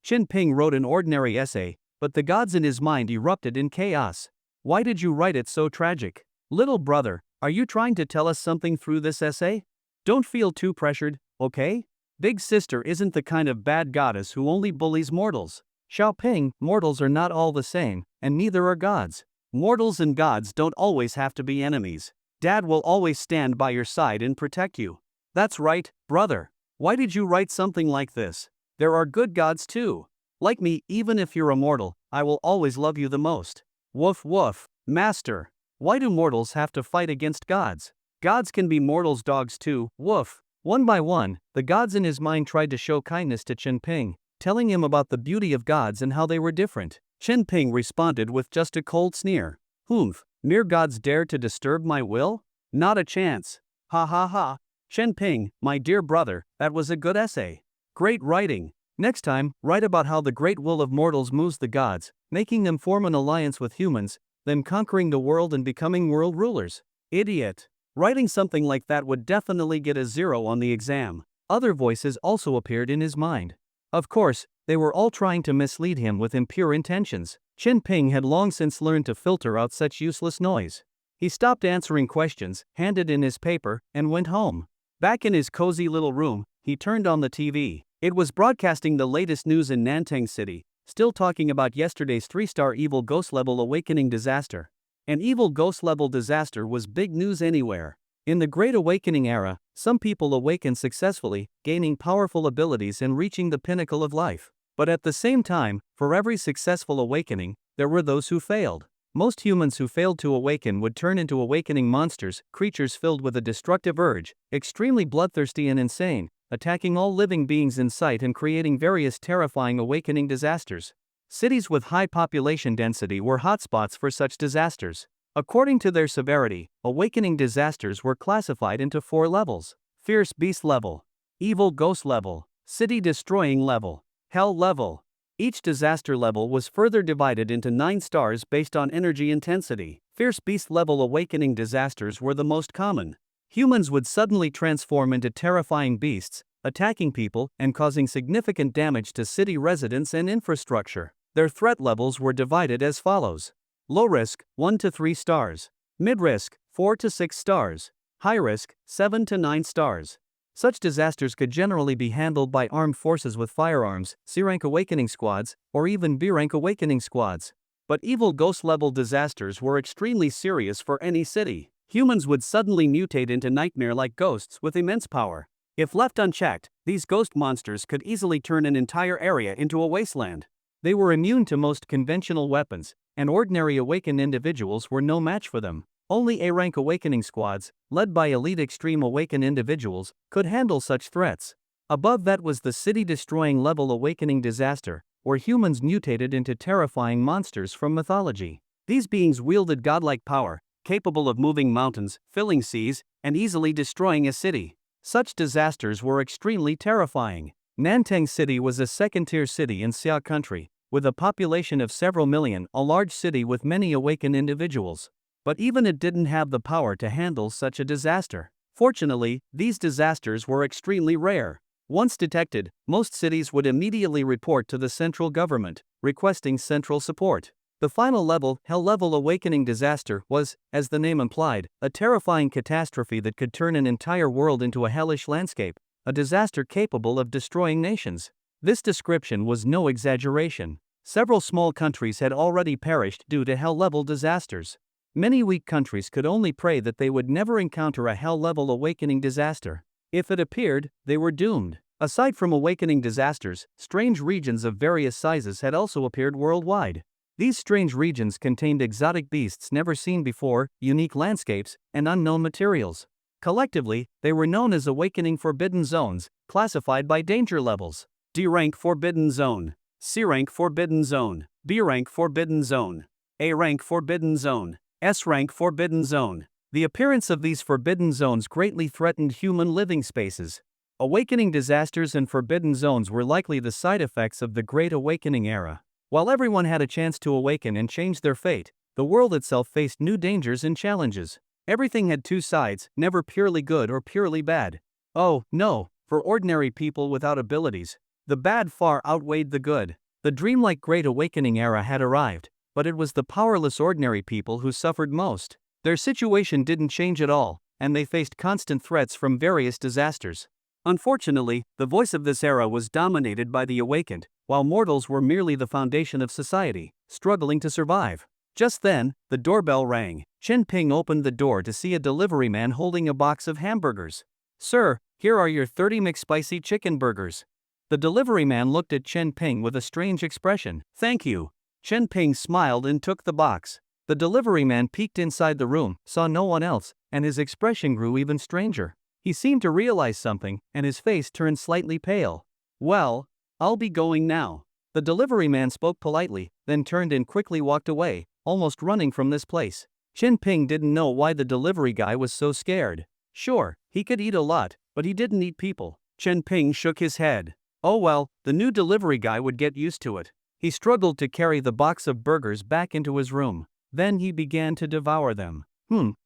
Jinping wrote an ordinary essay, but the gods in his mind erupted in chaos. Why did you write it so tragic? Little brother, are you trying to tell us something through this essay? Don't feel too pressured, okay? Big sister isn't the kind of bad goddess who only bullies mortals. Xiaoping, mortals are not all the same, and neither are gods. Mortals and gods don't always have to be enemies. Dad will always stand by your side and protect you. That's right, Brother, why did you write something like this? There are good gods too. Like me, even if you're immortal, I will always love you the most. Woof woof. Master, why do mortals have to fight against gods? Gods can be mortals' dogs too, woof. One by one, the gods in his mind tried to show kindness to Chen Ping, telling him about the beauty of gods and how they were different. Chen Ping responded with just a cold sneer. Humph, mere gods dare to disturb my will? Not a chance. Ha ha ha. Chen Ping, my dear brother, that was a good essay. Great writing. Next time, write about how the great will of mortals moves the gods, making them form an alliance with humans, then conquering the world and becoming world rulers. Idiot. Writing something like that would definitely get a 0 on the exam. Other voices also appeared in his mind. Of course, they were all trying to mislead him with impure intentions. Chen Ping had long since learned to filter out such useless noise. He stopped answering questions, handed in his paper, and went home. Back in his cozy little room, he turned on the TV. It was broadcasting the latest news in Nanteng City, still talking about yesterday's 3-star evil ghost level awakening disaster. An evil ghost level disaster was big news anywhere. In the Great Awakening era, some people awakened successfully, gaining powerful abilities and reaching the pinnacle of life. But at the same time, for every successful awakening, there were those who failed. Most humans who failed to awaken would turn into awakening monsters, creatures filled with a destructive urge, extremely bloodthirsty and insane, attacking all living beings in sight and creating various terrifying awakening disasters. Cities with high population density were hotspots for such disasters. According to their severity, awakening disasters were classified into 4 levels: Fierce Beast level, Evil Ghost level, City Destroying level, Hell level. Each disaster level was further divided into 9 stars based on energy intensity. Fierce Beast level awakening disasters were the most common. Humans would suddenly transform into terrifying beasts, attacking people and causing significant damage to city residents and infrastructure. Their threat levels were divided as follows: low risk, 1 to 3 stars, mid risk, 4 to 6 stars, high risk, 7 to 9 stars. Such disasters could generally be handled by armed forces with firearms, C-rank awakening squads, or even B-rank awakening squads. But evil ghost level disasters were extremely serious for any city. Humans would suddenly mutate into nightmare-like ghosts with immense power. If left unchecked, these ghost monsters could easily turn an entire area into a wasteland. They were immune to most conventional weapons, and ordinary awakened individuals were no match for them. Only A-rank awakening squads, led by elite extreme awakened individuals, could handle such threats. Above that was the city-destroying level awakening disaster, where humans mutated into terrifying monsters from mythology. These beings wielded godlike power, capable of moving mountains, filling seas, and easily destroying a city. Such disasters were extremely terrifying. Nanteng City was a second-tier city in Xia country, with a population of several million, a large city with many awakened individuals. But even it didn't have the power to handle such a disaster. Fortunately, these disasters were extremely rare. Once detected, most cities would immediately report to the central government, requesting central support. The final level, Hell level awakening disaster, was, as the name implied, a terrifying catastrophe that could turn an entire world into a hellish landscape, a disaster capable of destroying nations. This description was no exaggeration. Several small countries had already perished due to hell-level disasters. Many weak countries could only pray that they would never encounter a hell-level awakening disaster. If it appeared, they were doomed. Aside from awakening disasters, strange regions of various sizes had also appeared worldwide. These strange regions contained exotic beasts never seen before, unique landscapes, and unknown materials. Collectively, they were known as awakening forbidden zones, classified by danger levels. D-rank forbidden zone, C-rank forbidden zone, B-rank forbidden zone, A-rank forbidden zone, S-rank forbidden zone. The appearance of these forbidden zones greatly threatened human living spaces. Awakening disasters and forbidden zones were likely the side effects of the Great Awakening era. While everyone had a chance to awaken and change their fate, the world itself faced new dangers and challenges. Everything had 2 sides, never purely good or purely bad. Oh, no, for ordinary people without abilities, the bad far outweighed the good. The dreamlike Great Awakening era had arrived, but it was the powerless ordinary people who suffered most. Their situation didn't change at all, and they faced constant threats from various disasters. Unfortunately, the voice of this era was dominated by the awakened, while mortals were merely the foundation of society, struggling to survive. Just then, the doorbell rang. Chen Ping opened the door to see a delivery man holding a box of hamburgers. "Sir, Here are your 30 McSpicy chicken burgers. The delivery man looked at Chen Ping with a strange expression. Thank you. Chen Ping smiled and took the box. The delivery man peeked inside the room, saw no one else, and his expression grew even stranger. He seemed to realize something, and his face turned slightly pale. Well, I'll be going now. The delivery man spoke politely, then turned and quickly walked away, almost running from this place. Chen Ping didn't know why the delivery guy was so scared. Sure, he could eat a lot, but he didn't eat people. Chen Ping shook his head. Oh well, the new delivery guy would get used to it. He struggled to carry the box of burgers back into his room. Then he began to devour them.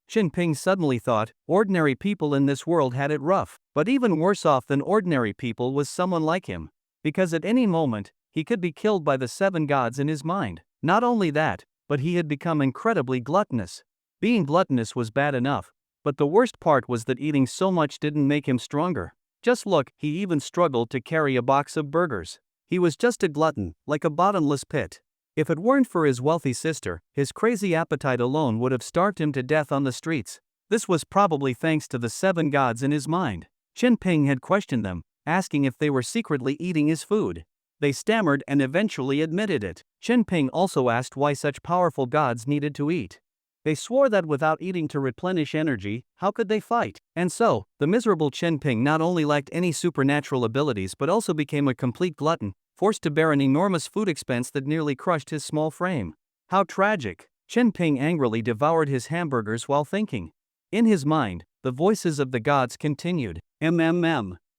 Chen Ping suddenly thought, ordinary people in this world had it rough, but even worse off than ordinary people was someone like him. Because at any moment, he could be killed by the 7 gods in his mind. Not only that, but he had become incredibly gluttonous. Being gluttonous was bad enough, but the worst part was that eating so much didn't make him stronger. Just look, he even struggled to carry a box of burgers. He was just a glutton, like a bottomless pit. If it weren't for his wealthy sister, his crazy appetite alone would have starved him to death on the streets. This was probably thanks to the 7 gods in his mind. Chen Ping had questioned them, asking if they were secretly eating his food. They stammered and eventually admitted it. Chen Ping also asked why such powerful gods needed to eat. They swore that without eating to replenish energy, how could they fight? And so, the miserable Chen Ping not only lacked any supernatural abilities but also became a complete glutton, forced to bear an enormous food expense that nearly crushed his small frame. How tragic! Chen Ping angrily devoured his hamburgers while thinking. In his mind, the voices of the gods continued.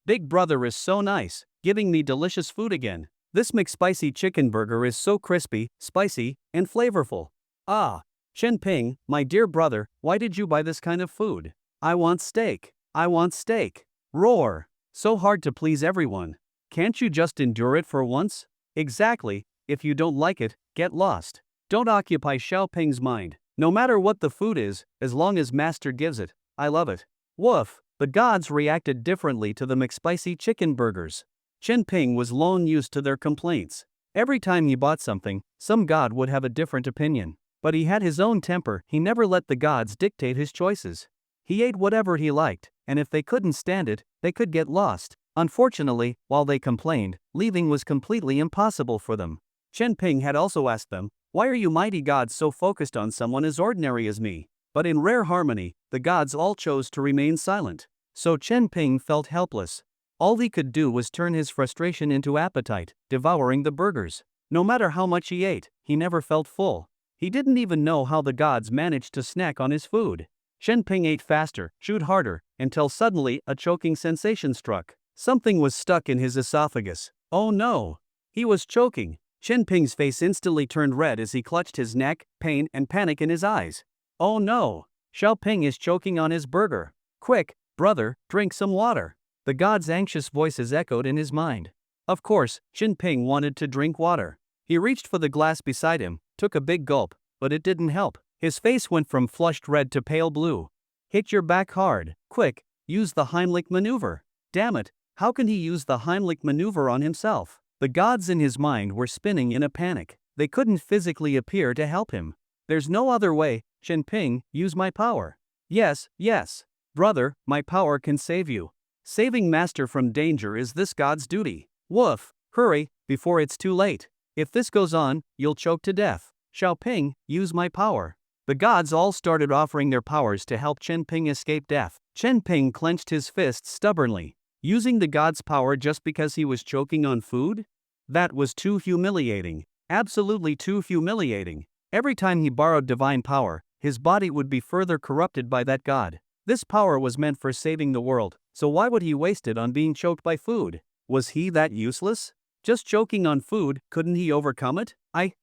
Big brother is so nice, giving me delicious food again. This McSpicy chicken burger is so crispy, spicy, and flavorful. Ah! Chen Ping, my dear brother, why did you buy this kind of food? I want steak. I want steak. Roar. So hard to please everyone. Can't you just endure it for once? Exactly, if you don't like it, get lost. Don't occupy Xiao Ping's mind. No matter what the food is, as long as master gives it, I love it. Woof. The gods reacted differently to the McSpicy chicken burgers. Chen Ping was long used to their complaints. Every time he bought something, some god would have a different opinion. But he had his own temper, he never let the gods dictate his choices. He ate whatever he liked, and if they couldn't stand it, they could get lost. Unfortunately, while they complained, leaving was completely impossible for them. Chen Ping had also asked them, why are you mighty gods so focused on someone as ordinary as me? But in rare harmony, the gods all chose to remain silent. So Chen Ping felt helpless. All he could do was turn his frustration into appetite, devouring the burgers. No matter how much he ate, he never felt full. He didn't even know how the gods managed to snack on his food. Chen Ping ate faster, chewed harder, until suddenly a choking sensation struck. Something was stuck in his esophagus. Oh no! He was choking. Chen Ping's face instantly turned red as he clutched his neck, pain and panic in his eyes. Oh no! Xiao Ping is choking on his burger. Quick, brother, drink some water. The god's anxious voices echoed in his mind. Of course, Chen Ping wanted to drink water. He reached for the glass beside him, took a big gulp, but it didn't help. His face went from flushed red to pale blue. Hit your back hard. Quick, use the Heimlich maneuver. Damn it, how can he use the Heimlich maneuver on himself? The gods in his mind were spinning in a panic. They couldn't physically appear to help him. There's no other way. Chen Ping, use my power. Yes, yes. Brother, my power can save you. Saving master from danger is this god's duty. Woof, hurry, before it's too late. If this goes on, you'll choke to death. Xiao Ping, use my power. The gods all started offering their powers to help Chen Ping escape death. Chen Ping clenched his fists stubbornly. Using the god's power just because he was choking on food? That was too humiliating. Absolutely too humiliating. Every time he borrowed divine power, his body would be further corrupted by that god. This power was meant for saving the world, so why would he waste it on being choked by food? Was he that useless? Just choking on food, couldn't he overcome it?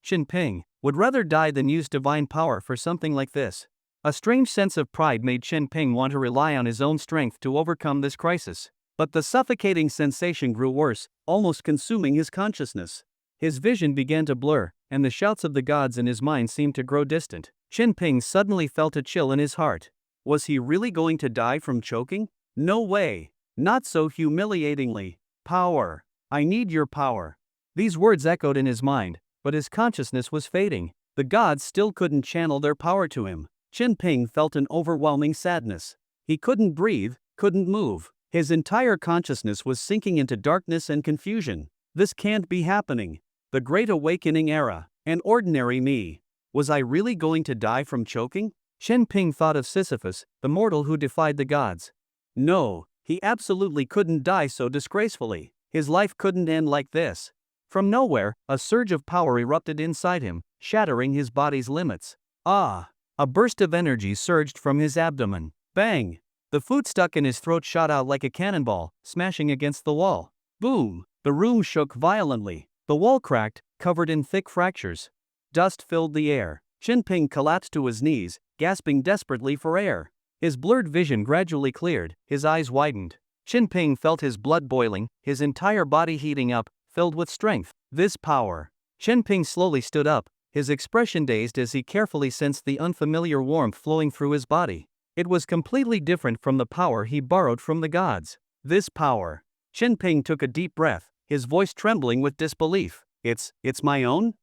Chen Ping, would rather die than use divine power for something like this. A strange sense of pride made Chen Ping want to rely on his own strength to overcome this crisis. But the suffocating sensation grew worse, almost consuming his consciousness. His vision began to blur, and the shouts of the gods in his mind seemed to grow distant. Chen Ping suddenly felt a chill in his heart. Was he really going to die from choking? No way. Not so humiliatingly. Power. I need your power. These words echoed in his mind, but his consciousness was fading. The gods still couldn't channel their power to him. Chen Ping felt an overwhelming sadness. He couldn't breathe, couldn't move. His entire consciousness was sinking into darkness and confusion. This can't be happening. The Great Awakening era. An ordinary me. Was I really going to die from choking? Chen Ping thought of Sisyphus, the mortal who defied the gods. No, he absolutely couldn't die so disgracefully. His life couldn't end like this. From nowhere, a surge of power erupted inside him, shattering his body's limits. Ah! A burst of energy surged from his abdomen. Bang! The food stuck in his throat shot out like a cannonball, smashing against the wall. Boom! The room shook violently. The wall cracked, covered in thick fractures. Dust filled the air. Chen Ping collapsed to his knees, gasping desperately for air. His blurred vision gradually cleared, his eyes widened. Chen Ping felt his blood boiling, his entire body heating up, filled with strength. This power. Chen Ping slowly stood up, his expression dazed as he carefully sensed the unfamiliar warmth flowing through his body. It was completely different from the power he borrowed from the gods. This power. Chen Ping took a deep breath, his voice trembling with disbelief. It's my own?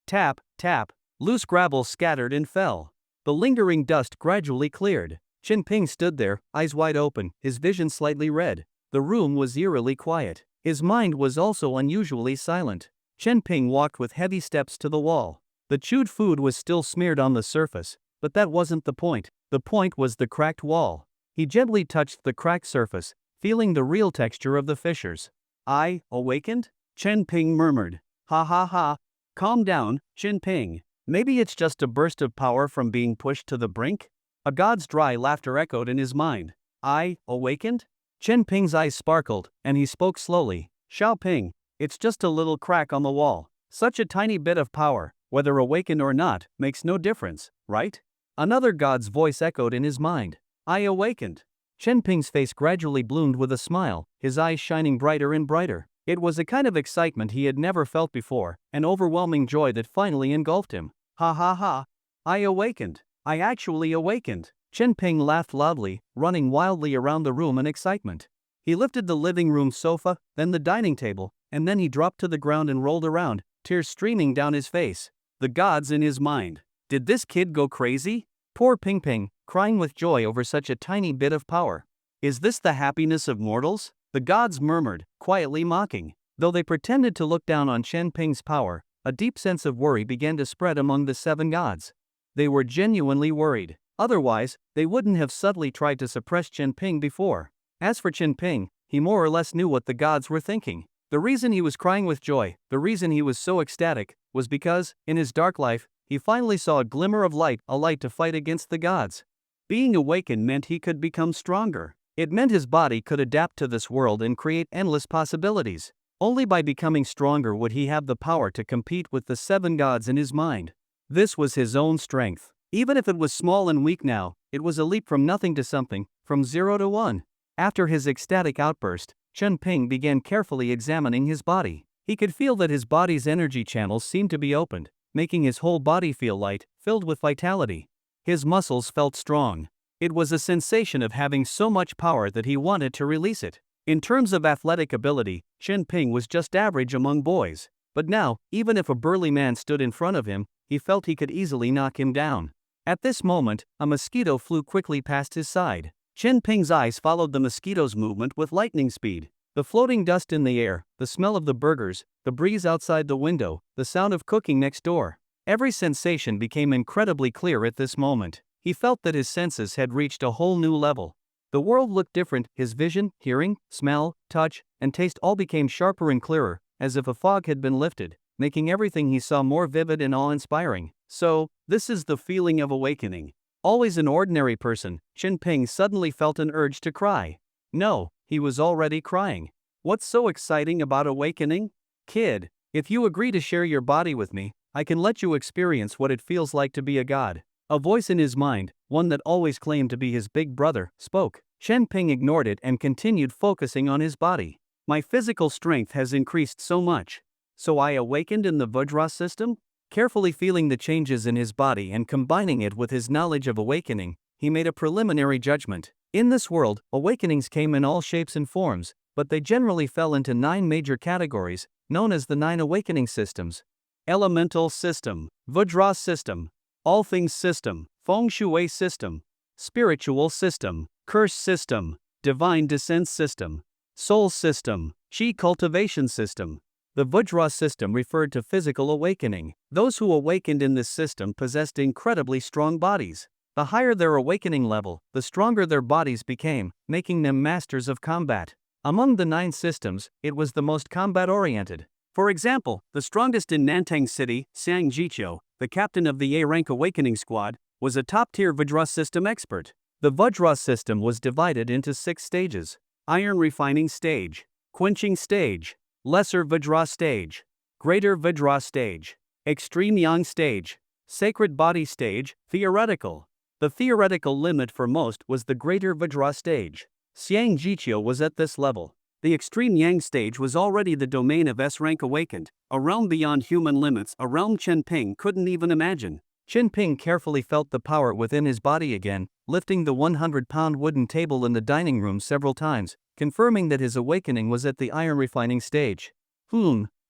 Tap, tap. Loose gravel scattered and fell. The lingering dust gradually cleared. Chen Ping stood there, eyes wide open, his vision slightly red. The room was eerily quiet. His mind was also unusually silent. Chen Ping walked with heavy steps to the wall. The chewed food was still smeared on the surface, but that wasn't the point. The point was the cracked wall. He gently touched the cracked surface, feeling the real texture of the fissures. I awakened? Chen Ping murmured. Ha ha ha. Calm down, Chen Ping. Maybe it's just a burst of power from being pushed to the brink? A god's dry laughter echoed in his mind. I awakened? Chen Ping's eyes sparkled, and he spoke slowly. Xiao Ping, it's just a little crack on the wall. Such a tiny bit of power, whether awakened or not, makes no difference, right? Another god's voice echoed in his mind. I awakened. Chen Ping's face gradually bloomed with a smile, his eyes shining brighter and brighter. It was a kind of excitement he had never felt before, an overwhelming joy that finally engulfed him. Ha ha ha. I awakened. I actually awakened. Chen Ping laughed loudly, running wildly around the room in excitement. He lifted the living room sofa, then the dining table, and then he dropped to the ground and rolled around, tears streaming down his face. The gods in his mind. Did this kid go crazy? Poor Ping Ping, crying with joy over such a tiny bit of power. Is this the happiness of mortals? The gods murmured, quietly mocking. Though they pretended to look down on Chen Ping's power, a deep sense of worry began to spread among the 7 gods. They were genuinely worried. Otherwise, they wouldn't have subtly tried to suppress Chen Ping before. As for Chen Ping, he more or less knew what the gods were thinking. The reason he was crying with joy, the reason he was so ecstatic, was because, in his dark life, he finally saw a glimmer of light, a light to fight against the gods. Being awakened meant he could become stronger. It meant his body could adapt to this world and create endless possibilities. Only by becoming stronger would he have the power to compete with the 7 gods in his mind. This was his own strength. Even if it was small and weak now, it was a leap from nothing to something, from 0 to 1. After his ecstatic outburst, Chen Ping began carefully examining his body. He could feel that his body's energy channels seemed to be opened, making his whole body feel light, filled with vitality. His muscles felt strong. It was a sensation of having so much power that he wanted to release it. In terms of athletic ability, Chen Ping was just average among boys. But now, even if a burly man stood in front of him, he felt he could easily knock him down. At this moment, a mosquito flew quickly past his side. Chen Ping's eyes followed the mosquito's movement with lightning speed. The floating dust in the air, the smell of the burgers, the breeze outside the window, the sound of cooking next door. Every sensation became incredibly clear at this moment. He felt that his senses had reached a whole new level. The world looked different, his vision, hearing, smell, touch, and taste all became sharper and clearer, as if a fog had been lifted, making everything he saw more vivid and awe-inspiring. So, this is the feeling of awakening. Always an ordinary person, Chen Ping suddenly felt an urge to cry. No, he was already crying. What's so exciting about awakening? Kid, if you agree to share your body with me, I can let you experience what it feels like to be a god. A voice in his mind, one that always claimed to be his big brother, spoke. Chen Ping ignored it and continued focusing on his body. My physical strength has increased so much. So I awakened in the Vajra system? Carefully feeling the changes in his body and combining it with his knowledge of awakening, he made a preliminary judgment. In this world, awakenings came in all shapes and forms, but they generally fell into 9 major categories, known as the 9 awakening systems. Elemental system, Vajra system, all things system, feng shui system, spiritual system, curse system, Divine Descent System. Soul System. Chi Cultivation System. The Vajra system referred to physical awakening. Those who awakened in this system possessed incredibly strong bodies. The higher their awakening level, the stronger their bodies became, making them masters of combat. Among the 9 systems, it was the most combat-oriented. For example, the strongest in Nantang City, Sang Jichio, the captain of the A-rank awakening squad, was a top-tier Vajra system expert. The Vajra system was divided into 6 stages. Iron Refining Stage, Quenching Stage, Lesser Vajra Stage, Greater Vajra Stage, Extreme Yang Stage, Sacred Body Stage, Theoretical. The theoretical limit for most was the Greater Vajra Stage. Xiang Jichio was at this level. The Extreme Yang Stage was already the domain of S-rank awakened, a realm beyond human limits, a realm Chen Ping couldn't even imagine. Chen Ping carefully felt the power within his body again, lifting the 100-pound wooden table in the dining room several times, confirming that his awakening was at the Iron Refining Stage.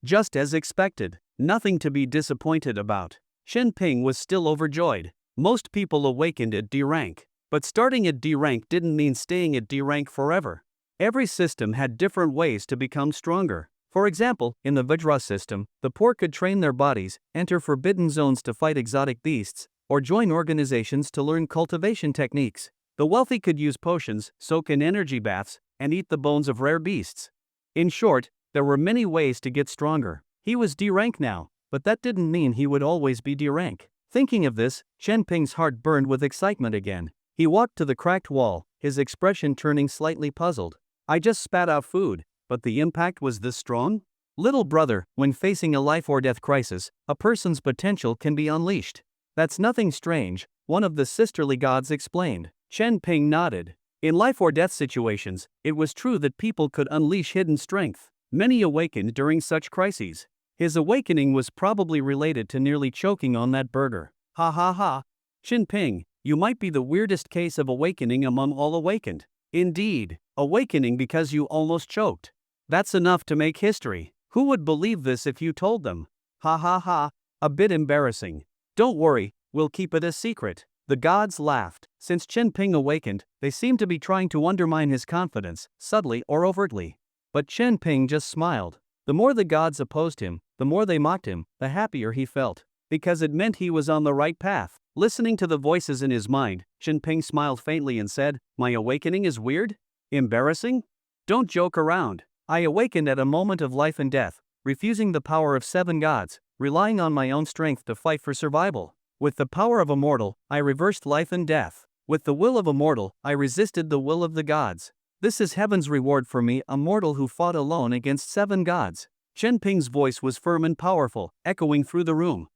Just as expected. Nothing to be disappointed about. Chen Ping was still overjoyed. Most people awakened at D rank. But starting at D rank didn't mean staying at D rank forever. Every system had different ways to become stronger. For example, in the Vajra system, the poor could train their bodies, enter forbidden zones to fight exotic beasts, or join organizations to learn cultivation techniques. The wealthy could use potions, soak in energy baths, and eat the bones of rare beasts. In short, there were many ways to get stronger. He was D rank now, but that didn't mean he would always be D rank. Thinking of this, Chen Ping's heart burned with excitement again. He walked to the cracked wall, his expression turning slightly puzzled. I just spat out food, but the impact was this strong? Little brother, when facing a life or death crisis, a person's potential can be unleashed. That's nothing strange, one of the sisterly gods explained. Chen Ping nodded. In life or death situations, it was true that people could unleash hidden strength. Many awakened during such crises. His awakening was probably related to nearly choking on that burger. Ha ha ha. Chen Ping, you might be the weirdest case of awakening among all awakened. Indeed, awakening because you almost choked. That's enough to make history. Who would believe this if you told them? Ha ha ha, a bit embarrassing. Don't worry, we'll keep it a secret. The gods laughed. Since Chen Ping awakened, they seemed to be trying to undermine his confidence, subtly or overtly. But Chen Ping just smiled. The more the gods opposed him, the more they mocked him, the happier he felt. Because it meant he was on the right path. Listening to the voices in his mind, Chen Ping smiled faintly and said, "My awakening is weird? Embarrassing? Don't joke around. I awakened at a moment of life and death, refusing the power of 7 gods, relying on my own strength to fight for survival. With the power of a mortal, I reversed life and death. With the will of a mortal, I resisted the will of the gods. This is heaven's reward for me, a mortal who fought alone against 7 gods." Chen Ping's voice was firm and powerful, echoing through the room.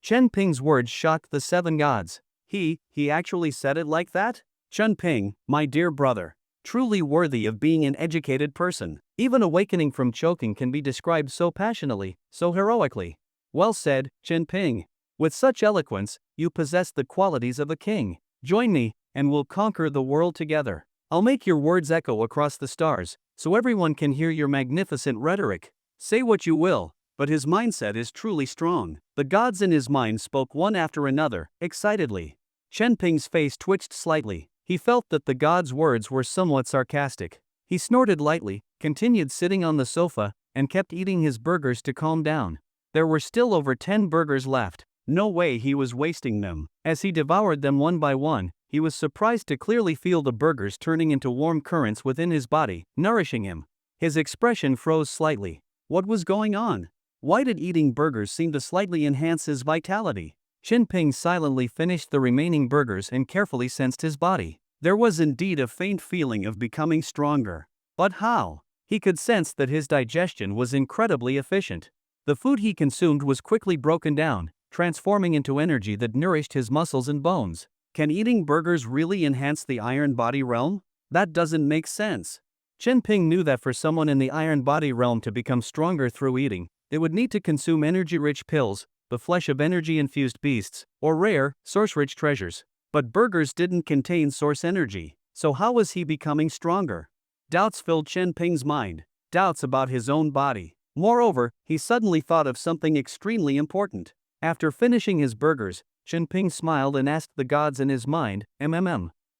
Chen Ping's words shocked the 7 gods. He actually said it like that? Chen Ping, my dear brother. Truly worthy of being an educated person. Even awakening from choking can be described so passionately, so heroically. Well said, Chen Ping. With such eloquence, you possess the qualities of a king. Join me, and we'll conquer the world together. I'll make your words echo across the stars, so everyone can hear your magnificent rhetoric. Say what you will, but his mindset is truly strong. The gods in his mind spoke one after another, excitedly. Chen Ping's face twitched slightly. He felt that the gods' words were somewhat sarcastic. He snorted lightly, continued sitting on the sofa, and kept eating his burgers to calm down. There were still over 10 burgers left. No way he was wasting them. As he devoured them one by one, he was surprised to clearly feel the burgers turning into warm currents within his body, nourishing him. His expression froze slightly. What was going on? Why did eating burgers seem to slightly enhance his vitality? Chen Ping silently finished the remaining burgers and carefully sensed his body. There was indeed a faint feeling of becoming stronger. But how? He could sense that his digestion was incredibly efficient. The food he consumed was quickly broken down, transforming into energy that nourished his muscles and bones. Can eating burgers really enhance the iron body realm? That doesn't make sense. Chen Ping knew that for someone in the iron body realm to become stronger through eating, they would need to consume energy-rich pills, the flesh of energy-infused beasts, or rare, source-rich treasures. But burgers didn't contain source energy, so how was he becoming stronger? Doubts filled Chen Ping's mind, doubts about his own body. Moreover, he suddenly thought of something extremely important. After finishing his burgers, Chen Ping smiled and asked the gods in his mind,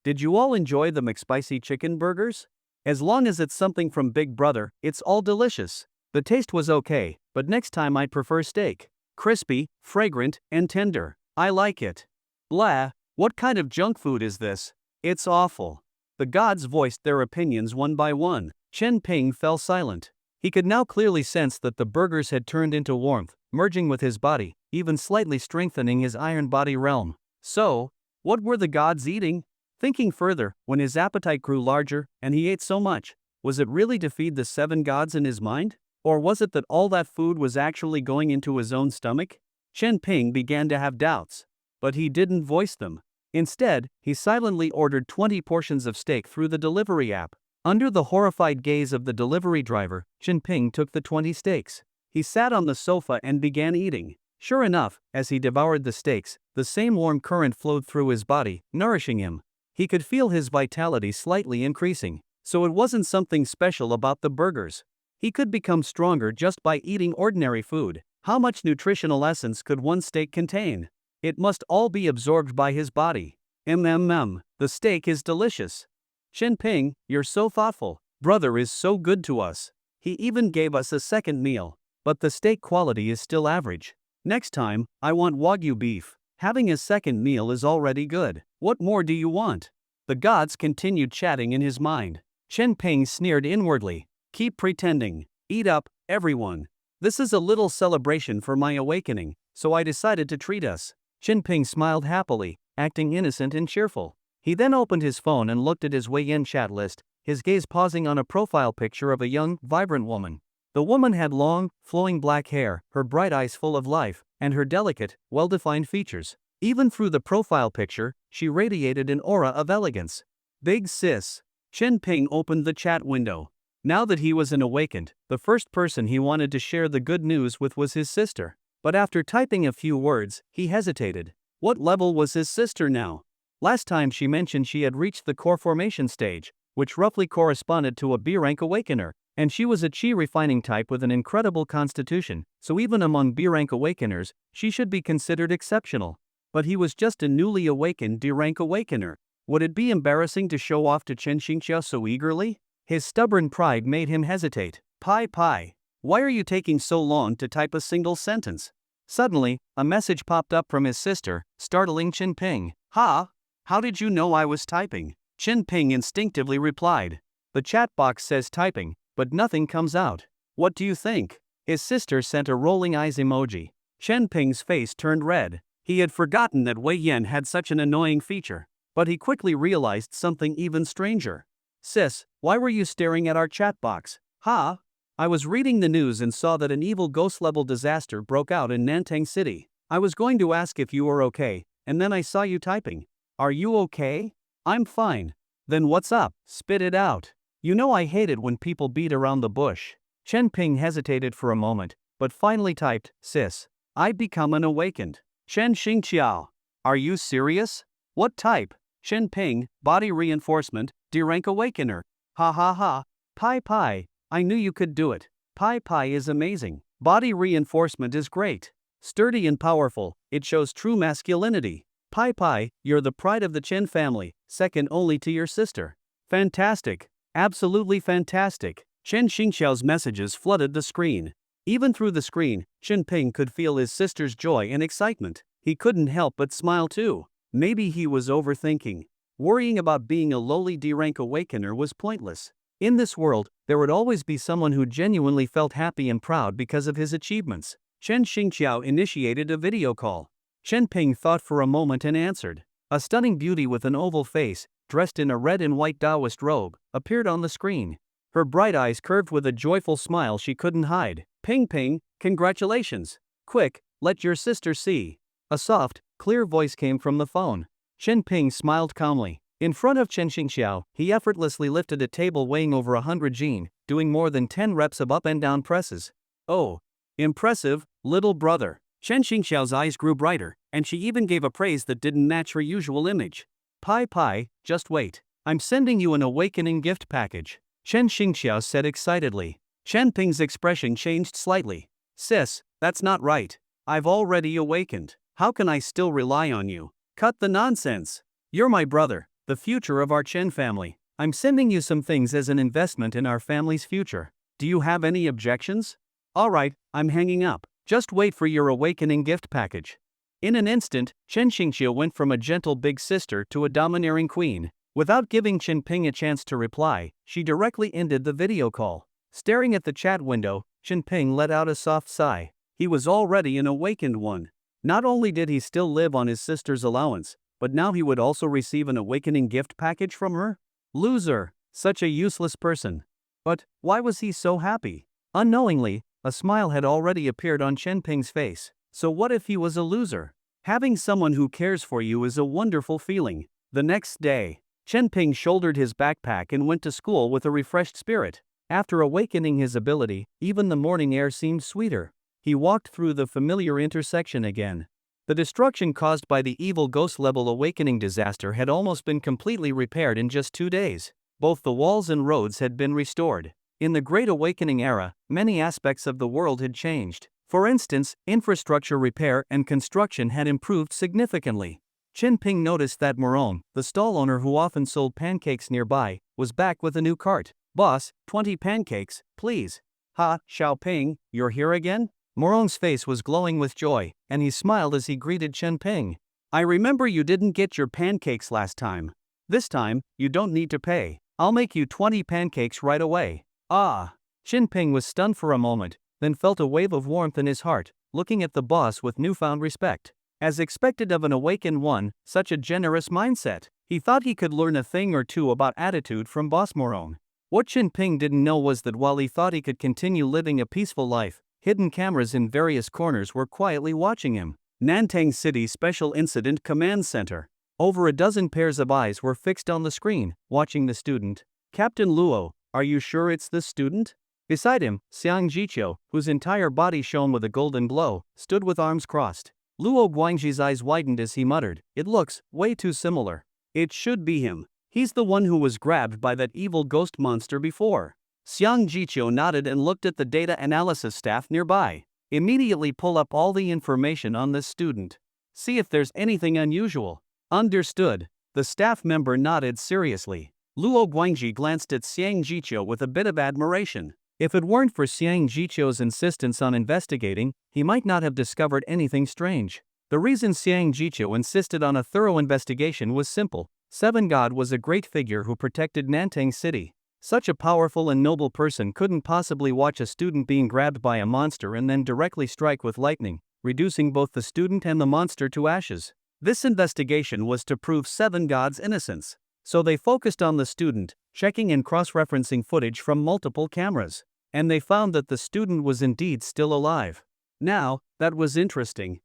Did you all enjoy the McSpicy chicken burgers? As long as it's something from Big Brother, it's all delicious. The taste was okay, but next time I'd prefer steak. Crispy, fragrant, and tender. I like it. Blah, what kind of junk food is this? It's awful. The gods voiced their opinions one by one. Chen Ping fell silent. He could now clearly sense that the burgers had turned into warmth, merging with his body, even slightly strengthening his iron body realm. So, what were the gods eating? Thinking further, when his appetite grew larger, and he ate so much, was it really to feed the 7 gods in his mind? Or was it that all that food was actually going into his own stomach? Chen Ping began to have doubts. But he didn't voice them. Instead, he silently ordered 20 portions of steak through the delivery app. Under the horrified gaze of the delivery driver, Chen Ping took the 20 steaks. He sat on the sofa and began eating. Sure enough, as he devoured the steaks, the same warm current flowed through his body, nourishing him. He could feel his vitality slightly increasing. So it wasn't something special about the burgers. He could become stronger just by eating ordinary food. How much nutritional essence could one steak contain? It must all be absorbed by his body. The steak is delicious. Chen Ping, you're so thoughtful. Brother is so good to us. He even gave us a second meal. But the steak quality is still average. Next time, I want Wagyu beef. Having a second meal is already good. What more do you want? The gods continued chatting in his mind. Chen Ping sneered inwardly. Keep pretending. Eat up, everyone. This is a little celebration for my awakening, so I decided to treat us. Chen Ping smiled happily, acting innocent and cheerful. He then opened his phone and looked at his Weiyan chat list, his gaze pausing on a profile picture of a young, vibrant woman. The woman had long, flowing black hair, her bright eyes full of life, and her delicate, well-defined features. Even through the profile picture, she radiated an aura of elegance. Big sis. Chen Ping opened the chat window. Now that he was awakened, the first person he wanted to share the good news with was his sister. But after typing a few words, he hesitated. What level was his sister now? Last time she mentioned she had reached the core formation stage, which roughly corresponded to a B-rank awakener, and she was a chi refining type with an incredible constitution, so even among B-rank awakeners, she should be considered exceptional. But he was just a newly awakened D-rank awakener. Would it be embarrassing to show off to Chen Xingqiao so eagerly? His stubborn pride made him hesitate. Pai, why are you taking so long to type a single sentence? Suddenly, a message popped up from his sister, startling Chen Ping. Ha? How did you know I was typing? Chen Ping instinctively replied. The chat box says typing, but nothing comes out. What do you think? His sister sent a rolling eyes emoji. Chen Ping's face turned red. He had forgotten that Wei Yan had such an annoying feature. But he quickly realized something even stranger. Sis, why were you staring at our chat box? Ha? I was reading the news and saw that an evil ghost-level disaster broke out in Nantang City. I was going to ask if you were okay, and then I saw you typing. Are you okay? I'm fine. Then what's up? Spit it out. You know I hate it when people beat around the bush. Chen Ping hesitated for a moment, but finally typed, Sis, I've become an awakened. Chen Xingqiao. Are you serious? What type? Chen Ping, body reinforcement, D-rank awakener. Ha ha ha. Pai, I knew you could do it. Pai is amazing. Body reinforcement is great. Sturdy and powerful, it shows true masculinity. Pai, you're the pride of the Chen family, second only to your sister. Fantastic. Absolutely fantastic. Chen Xingqiao's messages flooded the screen. Even through the screen, Chen Ping could feel his sister's joy and excitement. He couldn't help but smile too. Maybe he was overthinking. Worrying about being a lowly D-rank awakener was pointless. In this world, there would always be someone who genuinely felt happy and proud because of his achievements. Chen Xingqiao initiated a video call. Chen Ping thought for a moment and answered. A stunning beauty with an oval face, dressed in a red and white Taoist robe, appeared on the screen. Her bright eyes curved with a joyful smile she couldn't hide. Ping, congratulations. Quick, let your sister see. A soft, clear voice came from the phone. Chen Ping smiled calmly. In front of Chen Xingqiao, he effortlessly lifted a table weighing over 100 jin, doing more than 10 reps of up and down presses. Oh, impressive, little brother. Chen Xingqiao's eyes grew brighter, and she even gave a praise that didn't match her usual image. Pai, just wait. I'm sending you an awakening gift package. Chen Xingqiao said excitedly. Chen Ping's expression changed slightly. Sis, that's not right. I've already awakened. How can I still rely on you? Cut the nonsense. You're my brother. the future of our Chen family. I'm sending you some things as an investment in our family's future. Do you have any objections? Alright, I'm hanging up. Just wait for your awakening gift package. In an instant, Chen Xingqiu went from a gentle big sister to a domineering queen. Without giving Chen Ping a chance to reply, she directly ended the video call. Staring at the chat window, Chen Ping let out a soft sigh. He was already an awakened one. Not only did he still live on his sister's allowance, but now he would also receive an awakening gift package from her? Loser! Such a useless person. But why was he so happy? Unknowingly, a smile had already appeared on Chen Ping's face. So what if he was a loser? Having someone who cares for you is a wonderful feeling. The next day, Chen Ping shouldered his backpack and went to school with a refreshed spirit. After awakening his ability, even the morning air seemed sweeter. He walked through the familiar intersection again. The destruction caused by the evil ghost-level awakening disaster had almost been completely repaired in just 2 days. Both the walls and roads had been restored. In the Great Awakening era, many aspects of the world had changed. For instance, infrastructure repair and construction had improved significantly. Chen Ping noticed that Morong, the stall owner who often sold pancakes nearby, was back with a new cart. Boss, 20 pancakes, please. Ha, Xiao Ping, you're here again? Morong's face was glowing with joy, and he smiled as he greeted Chen Ping. I remember you didn't get your pancakes last time. This time, you don't need to pay. I'll make you 20 pancakes right away. Ah! Chen Ping was stunned for a moment, then felt a wave of warmth in his heart, looking at the boss with newfound respect. As expected of an awakened one, such a generous mindset. He thought he could learn a thing or two about attitude from Boss Morong. What Chen Ping didn't know was that while he thought he could continue living a peaceful life, hidden cameras in various corners were quietly watching him. Nantang City Special Incident Command Center. Over a dozen pairs of eyes were fixed on the screen, watching the student. Captain Luo, are you sure it's this student? Beside him, Xiang Jiqiu, whose entire body shone with a golden glow, stood with arms crossed. Luo Guangji's eyes widened as he muttered, "It looks way too similar. It should be him. He's the one who was grabbed by that evil ghost monster before." Xiang Jiqiu nodded and looked at the data analysis staff nearby. Immediately pull up all the information on this student. See if there's anything unusual. Understood. The staff member nodded seriously. Luo Guangji glanced at Xiang Jiqiu with a bit of admiration. If it weren't for Xiang Jiqiu's insistence on investigating, he might not have discovered anything strange. The reason Xiang Jiqiu insisted on a thorough investigation was simple. Seven God was a great figure who protected Nantang City. Such a powerful and noble person couldn't possibly watch a student being grabbed by a monster and then directly strike with lightning, reducing both the student and the monster to ashes. This investigation was to prove Seven God's innocence. So they focused on the student, checking and cross-referencing footage from multiple cameras. And they found that the student was indeed still alive. Now, that was interesting.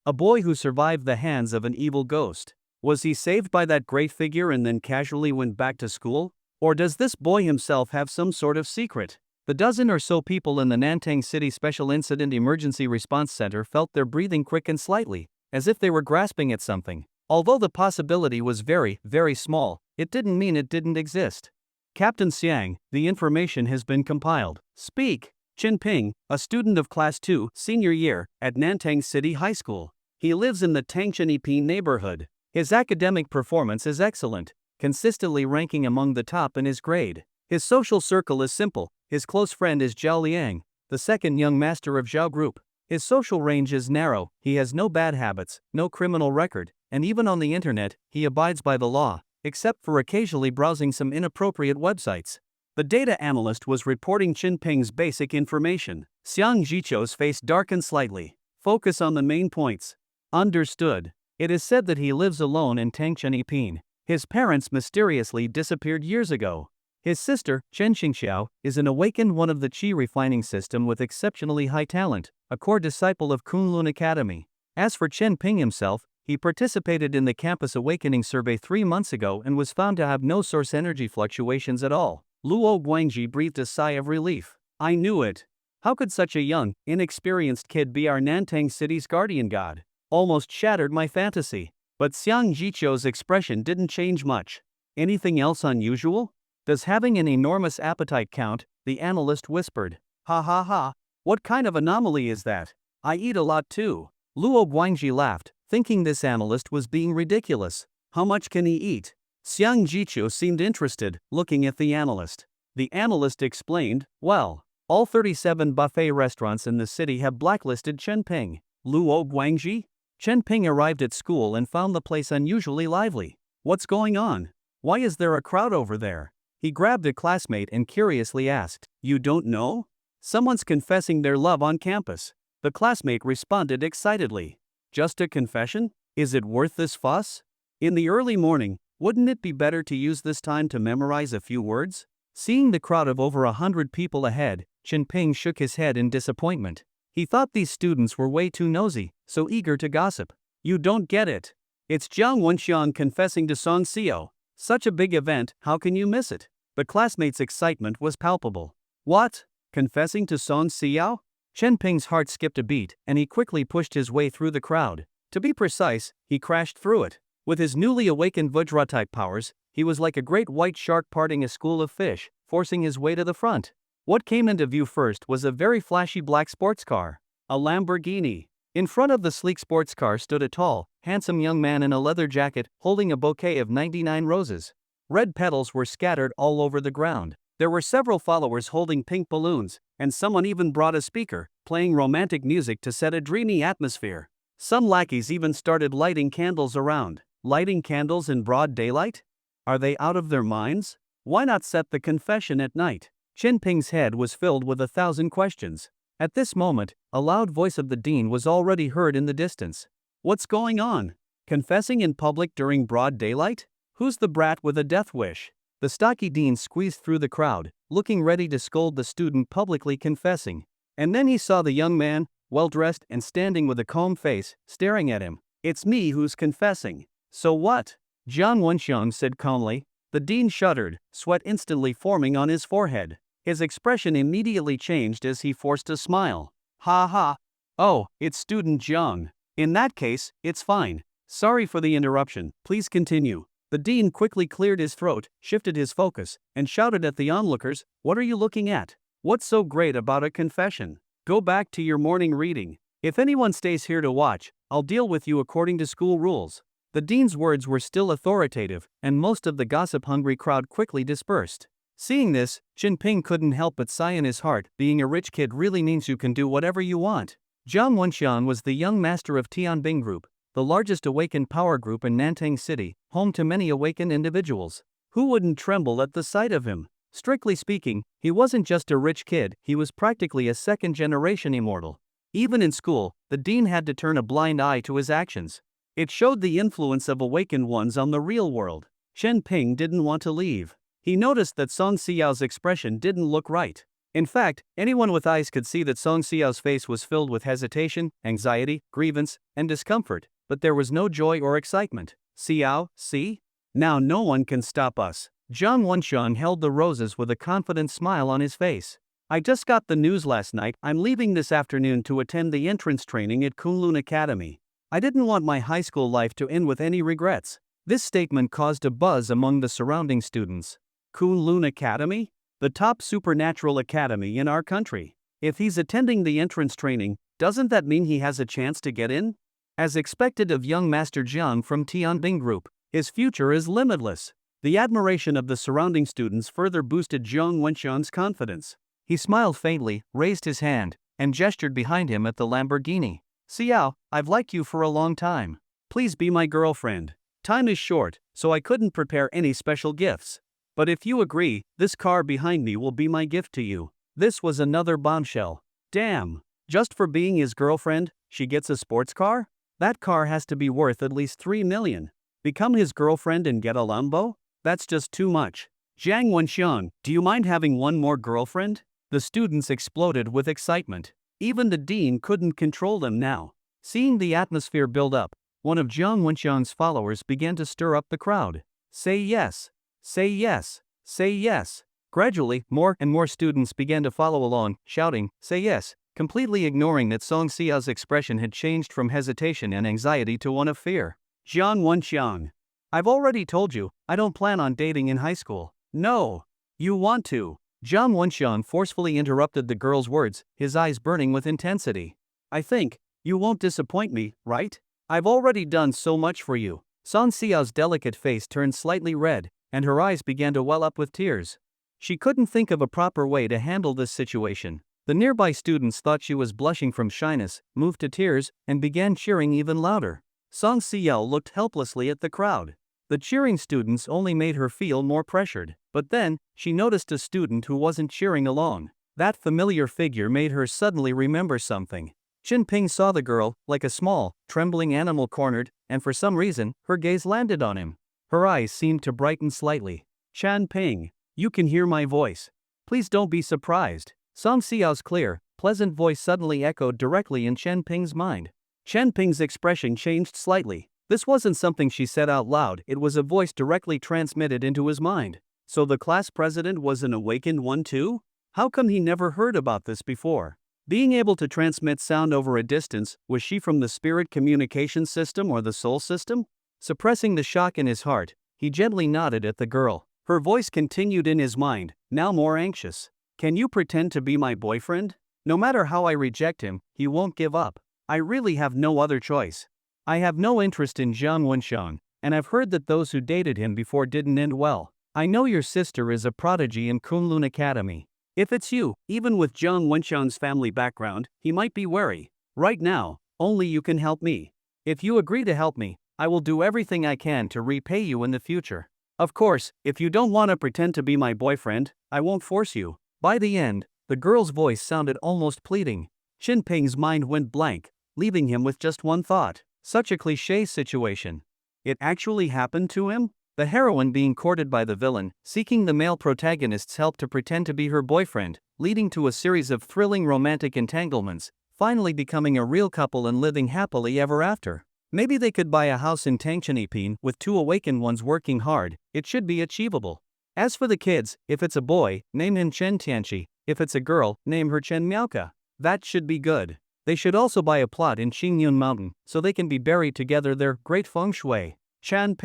A boy who survived the hands of an evil ghost. Was he saved by that great figure and then casually went back to school? Or does this boy himself have some sort of secret? The dozen or so people in the Nantang City Special Incident Emergency Response Center felt their breathing quicken slightly, as if they were grasping at something. Although the possibility was very, very small, it didn't mean it didn't exist. Captain Xiang, the information has been compiled. Speak. Chen Ping, a student of Class 2, senior year, at Nantang City High School. He lives in the Tangchenipi neighborhood. His academic performance is excellent, consistently ranking among the top in his grade. His social circle is simple. His close friend is Zhao Liang, the second young master of Zhao Group. His social range is narrow, he has no bad habits, no criminal record, and even on the internet, he abides by the law, except for occasionally browsing some inappropriate websites. The data analyst was reporting Chen Ping's basic information. Xiang Jiqiu's face darkened slightly. Focus on the main points. Understood. It is said that he lives alone in Tangchenipi. His parents mysteriously disappeared years ago. His sister, Chen Xingxiao, is an awakened one of the Qi refining system with exceptionally high talent, a core disciple of Kunlun Academy. As for Chen Ping himself, he participated in the campus awakening survey 3 months ago and was found to have no source energy fluctuations at all. Luo Guangji breathed a sigh of relief. I knew it. How could such a young, inexperienced kid be our Nantang City's guardian god? Almost shattered my fantasy. But Xiang Jiqiu's expression didn't change much. Anything else unusual? Does having an enormous appetite count? The analyst whispered. Ha ha ha. What kind of anomaly is that? I eat a lot too. Luo Guangji laughed, thinking this analyst was being ridiculous. How much can he eat? Xiang Jiqiu seemed interested, looking at the analyst. The analyst explained, well, all 37 buffet restaurants in the city have blacklisted Chenping. Luo Guangji? Chenping arrived at school and found the place unusually lively. What's going on? Why is there a crowd over there? He grabbed a classmate and curiously asked, you don't know? Someone's confessing their love on campus. The classmate responded excitedly. Just a confession? Is it worth this fuss? In the early morning, wouldn't it be better to use this time to memorize a few words? Seeing the crowd of over 100 people ahead, Chenping shook his head in disappointment. He thought these students were way too nosy, so eager to gossip. You don't get it. It's Jiang Wenxiang confessing to Song Xiao. Such a big event, how can you miss it? The classmate's excitement was palpable. What? Confessing to Song Xiao? Chenping's heart skipped a beat, and he quickly pushed his way through the crowd. To be precise, he crashed through it. With his newly awakened Vajra-type powers, he was like a great white shark parting a school of fish, forcing his way to the front. What came into view first was a very flashy black sports car. A Lamborghini. In front of the sleek sports car stood a tall, handsome young man in a leather jacket, holding a bouquet of 99 roses. Red petals were scattered all over the ground. There were several followers holding pink balloons, and someone even brought a speaker, playing romantic music to set a dreamy atmosphere. Some lackeys even started lighting candles around. Lighting candles in broad daylight? Are they out of their minds? Why not set the confession at night? Chenping's head was filled with 1,000 questions. At this moment, a loud voice of the dean was already heard in the distance. What's going on? Confessing in public during broad daylight? Who's the brat with a death wish? The stocky dean squeezed through the crowd, looking ready to scold the student publicly confessing. And then he saw the young man, well-dressed and standing with a calm face, staring at him. It's me who's confessing. So what? Jiang Wenxiang said calmly. The dean shuddered, sweat instantly forming on his forehead. His expression immediately changed as he forced a smile. Ha ha. Oh, it's student Jiang. In that case, it's fine. Sorry for the interruption, please continue. The dean quickly cleared his throat, shifted his focus, and shouted at the onlookers, what are you looking at? What's so great about a confession? Go back to your morning reading. If anyone stays here to watch, I'll deal with you according to school rules. The dean's words were still authoritative, and most of the gossip-hungry crowd quickly dispersed. Seeing this, Chenping couldn't help but sigh in his heart. Being a rich kid really means you can do whatever you want. Jiang Wenxiang was the young master of Tianbing Group, the largest awakened power group in Nanting City, home to many awakened individuals. Who wouldn't tremble at the sight of him? Strictly speaking, he wasn't just a rich kid, he was practically a second-generation immortal. Even in school, the dean had to turn a blind eye to his actions. It showed the influence of awakened ones on the real world. Chenping didn't want to leave. He noticed that Song Xiao's expression didn't look right. In fact, anyone with eyes could see that Song Xiao's face was filled with hesitation, anxiety, grievance, and discomfort, but there was no joy or excitement. Xiao, see? Now no one can stop us. Jiang Wenxiang held the roses with a confident smile on his face. I just got the news last night. I'm leaving this afternoon to attend the entrance training at Kunlun Academy. I didn't want my high school life to end with any regrets. This statement caused a buzz among the surrounding students. Kunlun Academy? The top supernatural academy in our country. If he's attending the entrance training, doesn't that mean he has a chance to get in? As expected of young Master Jiang from Tianbing Group, his future is limitless. The admiration of the surrounding students further boosted Jiang Wenxiang's confidence. He smiled faintly, raised his hand, and gestured behind him at the Lamborghini. Xiao, I've liked you for a long time. Please be my girlfriend. Time is short, so I couldn't prepare any special gifts. But if you agree, this car behind me will be my gift to you. This was another bombshell. Damn. Just for being his girlfriend, she gets a sports car? That car has to be worth at least 3 million. Become his girlfriend and get a Lambo? That's just too much. Jiang Wenxiang, do you mind having one more girlfriend? The students exploded with excitement. Even the dean couldn't control them now. Seeing the atmosphere build up, one of Jiang Wenxiang's followers began to stir up the crowd. Say yes. Say yes. Say yes. Gradually, more and more students began to follow along, shouting, say yes, completely ignoring that Song Xiao's expression had changed from hesitation and anxiety to one of fear. Jiang Wenxiang. I've already told you, I don't plan on dating in high school. No. You want to. Jiang Wenxiang forcefully interrupted the girl's words, his eyes burning with intensity. I think, you won't disappoint me, right? I've already done so much for you. Song Xiao's delicate face turned slightly red, and her eyes began to well up with tears. She couldn't think of a proper way to handle this situation. The nearby students thought she was blushing from shyness, moved to tears, and began cheering even louder. Song Xiao looked helplessly at the crowd. The cheering students only made her feel more pressured. But then, she noticed a student who wasn't cheering along. That familiar figure made her suddenly remember something. Chen Ping saw the girl, like a small, trembling animal cornered, and for some reason, her gaze landed on him. Her eyes seemed to brighten slightly. Chen Ping, you can hear my voice. Please don't be surprised. Song Xiao's clear, pleasant voice suddenly echoed directly in Chen Ping's mind. Chen Ping's expression changed slightly. This wasn't something she said out loud, it was a voice directly transmitted into his mind. So the class president was an awakened one too? How come he never heard about this before? Being able to transmit sound over a distance, was she from the spirit communication system or the soul system? Suppressing the shock in his heart, he gently nodded at the girl. Her voice continued in his mind, now more anxious. Can you pretend to be my boyfriend? No matter how I reject him, he won't give up. I really have no other choice. I have no interest in Jiang Wenxiang, and I've heard that those who dated him before didn't end well. I know your sister is a prodigy in Kunlun Academy. If it's you, even with Jiang Wenxiang's family background, he might be wary. Right now, only you can help me. If you agree to help me, I will do everything I can to repay you in the future. Of course, if you don't want to pretend to be my boyfriend, I won't force you. By the end, the girl's voice sounded almost pleading. Chen Ping's mind went blank, leaving him with just one thought. Such a cliché situation. It actually happened to him? The heroine being courted by the villain, seeking the male protagonist's help to pretend to be her boyfriend, leading to a series of thrilling romantic entanglements, finally becoming a real couple and living happily ever after. Maybe they could buy a house in Tangchenipin with two awakened ones working hard. It should be achievable. As for the kids, if it's a boy, name him Chen Tianchi, if it's a girl, name her Chen Miaoka. That should be good. They should also buy a plot in Qingyun Mountain, so they can be buried together there. Great feng shui. Chen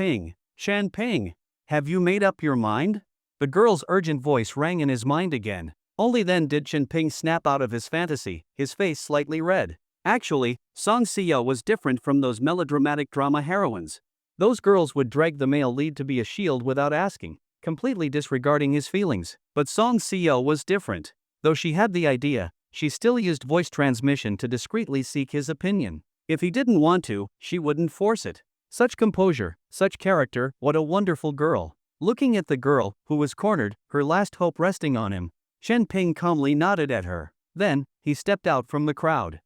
Ping, have you made up your mind? The girl's urgent voice rang in his mind again. Only then did Chen Ping snap out of his fantasy, his face slightly red. Actually, Song Xiao was different from those melodramatic drama heroines. Those girls would drag the male lead to be a shield without asking, completely disregarding his feelings. But Song Xiao was different. Though she had the idea, she still used voice transmission to discreetly seek his opinion. If he didn't want to, she wouldn't force it. Such composure, such character, what a wonderful girl. Looking at the girl, who was cornered, her last hope resting on him, Chen Ping calmly nodded at her. Then, he stepped out from the crowd.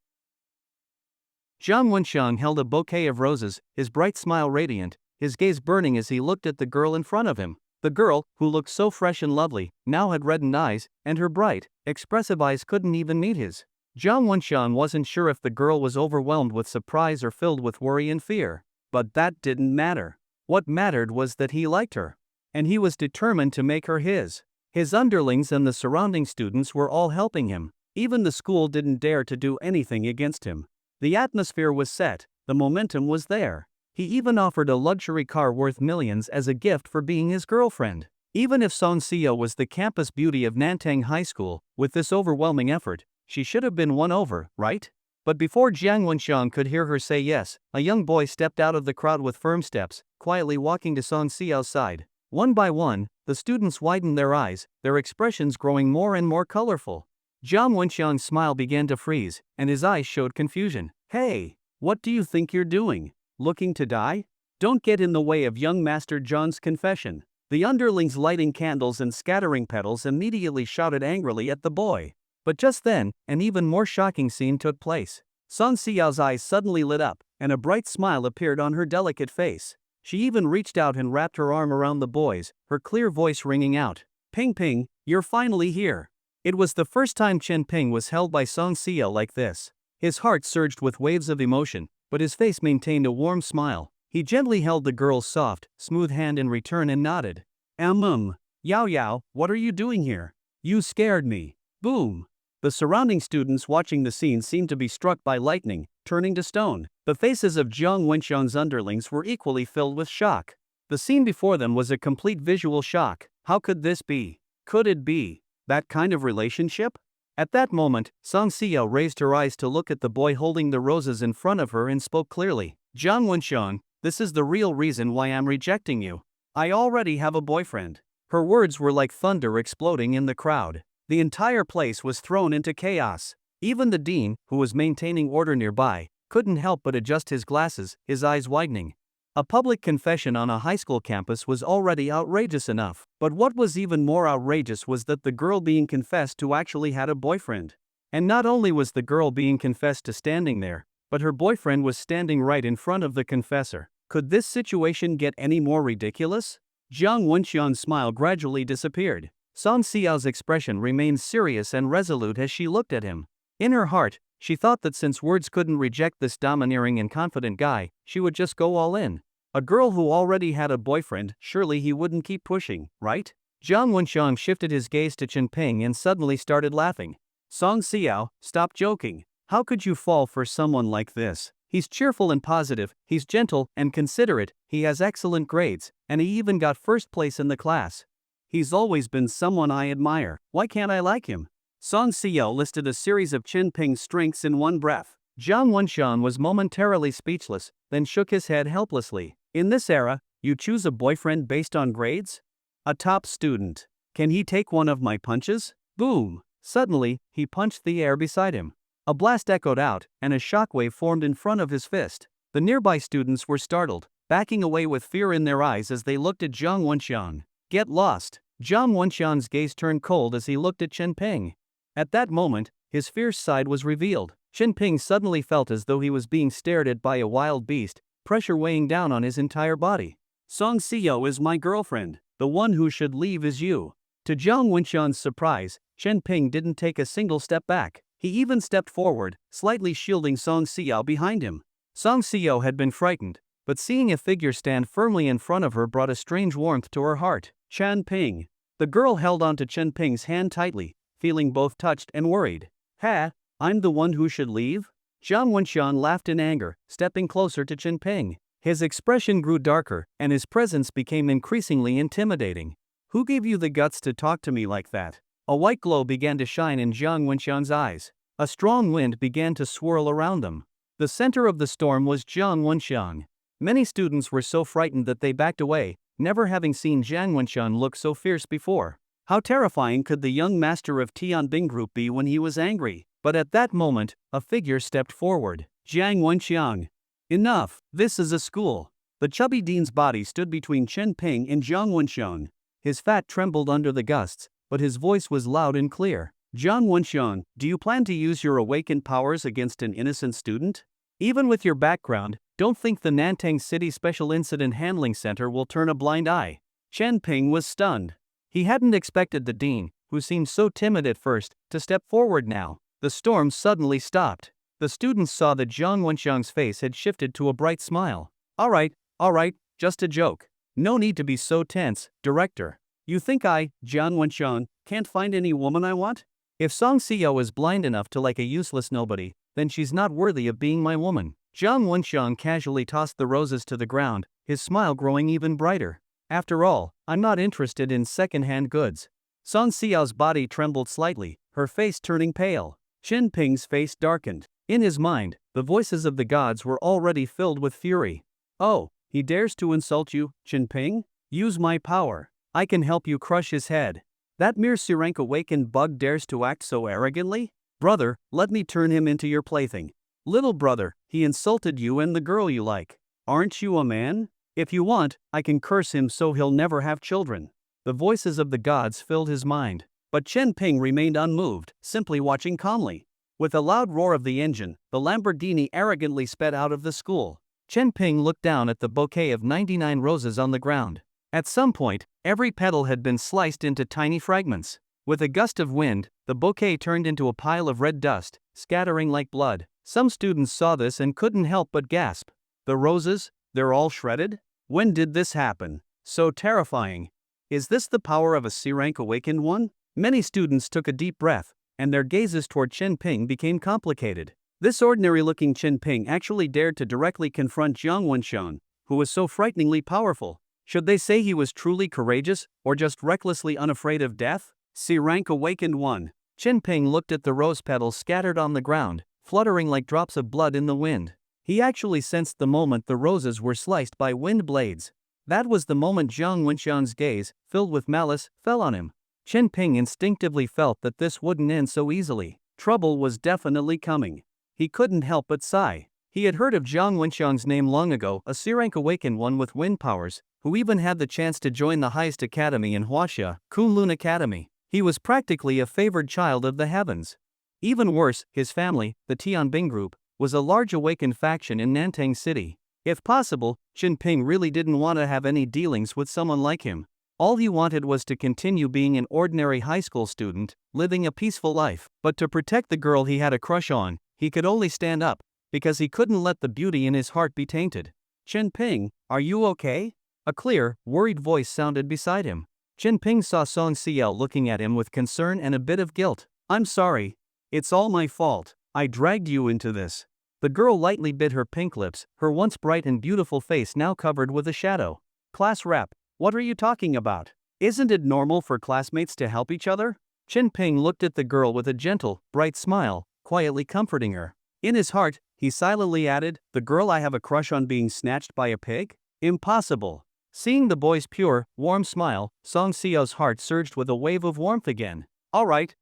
Jiang Wenxiang held a bouquet of roses, his bright smile radiant, his gaze burning as he looked at the girl in front of him. The girl, who looked so fresh and lovely, now had reddened eyes, and her bright, expressive eyes couldn't even meet his. Jiang Wenxiang wasn't sure if the girl was overwhelmed with surprise or filled with worry and fear. But that didn't matter. What mattered was that he liked her. And he was determined to make her his. His underlings and the surrounding students were all helping him. Even the school didn't dare to do anything against him. The atmosphere was set, the momentum was there. He even offered a luxury car worth millions as a gift for being his girlfriend. Even if Song Xiao was the campus beauty of Nantang High School, with this overwhelming effort, she should have been won over, right? But before Jiang Wenxiang could hear her say yes, a young boy stepped out of the crowd with firm steps, quietly walking to Song Xiao's side. One by one, the students widened their eyes, their expressions growing more and more colorful. Jiang Wenxiang's smile began to freeze, and his eyes showed confusion. Hey, what do you think you're doing? Looking to die? Don't get in the way of young Master John's confession. The underlings lighting candles and scattering petals immediately shouted angrily at the boy. But just then, an even more shocking scene took place. Song Xiao's eyes suddenly lit up, and a bright smile appeared on her delicate face. She even reached out and wrapped her arm around the boy's, her clear voice ringing out. Ping Ping, you're finally here. It was the first time Chen Ping was held by Song Xiao like this. His heart surged with waves of emotion, but his face maintained a warm smile. He gently held the girl's soft, smooth hand in return and nodded. Yao Yao, what are you doing here? You scared me. Boom. The surrounding students watching the scene seemed to be struck by lightning, turning to stone. The faces of Jiang Wenxiang's underlings were equally filled with shock. The scene before them was a complete visual shock. How could this be? Could it be that kind of relationship? At that moment, Song Xiao raised her eyes to look at the boy holding the roses in front of her and spoke clearly. Jiang Wenxiang, This is the real reason why I'm rejecting you. I already have a boyfriend." Her words were like thunder exploding in the crowd. The entire place was thrown into chaos. Even the dean, who was maintaining order nearby, couldn't help but adjust his glasses, his eyes widening. A public confession on a high school campus was already outrageous enough, but what was even more outrageous was that the girl being confessed to actually had a boyfriend. And not only was the girl being confessed to standing there, but her boyfriend was standing right in front of the confessor. Could this situation get any more ridiculous? Jiang Wenxian's smile gradually disappeared. Song Xiao's expression remained serious and resolute as she looked at him. In her heart, she thought that since words couldn't reject this domineering and confident guy, she would just go all in. A girl who already had a boyfriend, surely he wouldn't keep pushing, right? Jiang Wenxiang shifted his gaze to Chen Ping and suddenly started laughing. Song Xiao, stop joking. How could you fall for someone like this? He's cheerful and positive, he's gentle and considerate, he has excellent grades, and he even got first place in the class. He's always been someone I admire. Why can't I like him? Song Xiao listed a series of Chen Ping's strengths in one breath. Jiang Wenxian was momentarily speechless, then shook his head helplessly. In this era, you choose a boyfriend based on grades? A top student. Can he take one of my punches? Boom! Suddenly, he punched the air beside him. A blast echoed out, and a shockwave formed in front of his fist. The nearby students were startled, backing away with fear in their eyes as they looked at Jiang Wenxian. Get lost! Jiang Wenxian's gaze turned cold as he looked at Chen Ping. At that moment, his fierce side was revealed. Chen Ping suddenly felt as though he was being stared at by a wild beast, pressure weighing down on his entire body. Song Xiao is my girlfriend. The one who should leave is you. To Jiang Wenxian's surprise, Chen Ping didn't take a single step back. He even stepped forward, slightly shielding Song Xiao behind him. Song Xiao had been frightened, but seeing a figure stand firmly in front of her brought a strange warmth to her heart. Chen Ping. The girl held onto Chen Ping's hand tightly, feeling both touched and worried. Ha, I'm the one who should leave? Jiang Wenxian laughed in anger, stepping closer to Chen Ping. His expression grew darker, and his presence became increasingly intimidating. Who gave you the guts to talk to me like that? A white glow began to shine in Jiang Wenxian's eyes. A strong wind began to swirl around them. The center of the storm was Jiang Wenxian. Many students were so frightened that they backed away, never having seen Jiang Wenxian look so fierce before. How terrifying could the young master of Tianbing Group be when he was angry? But at that moment, a figure stepped forward. Jiang Wenxiang. Enough, this is a school. The chubby dean's body stood between Chen Ping and Jiang Wenxiang. His fat trembled under the gusts, but his voice was loud and clear. Jiang Wenxiang, do you plan to use your awakened powers against an innocent student? Even with your background, don't think the Nantang City Special Incident Handling Center will turn a blind eye. Chen Ping was stunned. He hadn't expected the dean, who seemed so timid at first, to step forward now. The storm suddenly stopped. The students saw that Jiang Wenxiang's face had shifted to a bright smile. All right, just a joke. No need to be so tense, director. You think I, Jiang Wenxiang, can't find any woman I want? If Song Xiao is blind enough to like a useless nobody, then she's not worthy of being my woman. Jiang Wenxiang casually tossed the roses to the ground, his smile growing even brighter. After all, I'm not interested in second-hand goods. Song Xiao's body trembled slightly, her face turning pale. Chen Ping's face darkened. In his mind, the voices of the gods were already filled with fury. Oh, he dares to insult you, Chen Ping? Use my power. I can help you crush his head. That mere S-rank awakened bug dares to act so arrogantly? Brother, let me turn him into your plaything. Little brother, he insulted you and the girl you like. Aren't you a man? If you want, I can curse him so he'll never have children. The voices of the gods filled his mind. But Chen Ping remained unmoved, simply watching calmly. With a loud roar of the engine, the Lamborghini arrogantly sped out of the school. Chen Ping looked down at the bouquet of 99 roses on the ground. At some point, every petal had been sliced into tiny fragments. With a gust of wind, the bouquet turned into a pile of red dust, scattering like blood. Some students saw this and couldn't help but gasp. The roses? They're all shredded? When did this happen? So terrifying. Is this the power of a S-rank awakened one? Many students took a deep breath, and their gazes toward Chen Ping became complicated. This ordinary-looking Chen Ping actually dared to directly confront Jiang Wenxian, who was so frighteningly powerful. Should they say he was truly courageous, or just recklessly unafraid of death? S-rank awakened one. Chen Ping looked at the rose petals scattered on the ground, fluttering like drops of blood in the wind. He actually sensed the moment the roses were sliced by wind blades. That was the moment Jiang Wenxiang's gaze, filled with malice, fell on him. Chen Ping instinctively felt that this wouldn't end so easily. Trouble was definitely coming. He couldn't help but sigh. He had heard of Jiang Wenxiang's name long ago, a S-rank awakened one with wind powers, who even had the chance to join the highest academy in Huaxia, Kunlun Academy. He was practically a favored child of the heavens. Even worse, his family, the Tianbing group, was a large awakened faction in Nantang City. If possible, Chen Ping really didn't want to have any dealings with someone like him. All he wanted was to continue being an ordinary high school student, living a peaceful life. But to protect the girl he had a crush on, he could only stand up, because he couldn't let the beauty in his heart be tainted. "Chen Ping, are you okay?" A clear, worried voice sounded beside him. Chen Ping saw Song Xiao looking at him with concern and a bit of guilt. "I'm sorry. It's all my fault. I dragged you into this." The girl lightly bit her pink lips, her once bright and beautiful face now covered with a shadow. "Class rep, what are you talking about? Isn't it normal for classmates to help each other?" Chen Ping looked at the girl with a gentle, bright smile, quietly comforting her. In his heart, he silently added, "The girl I have a crush on being snatched by a pig? Impossible." Seeing the boy's pure, warm smile, Song Xiao's heart surged with a wave of warmth again. All right,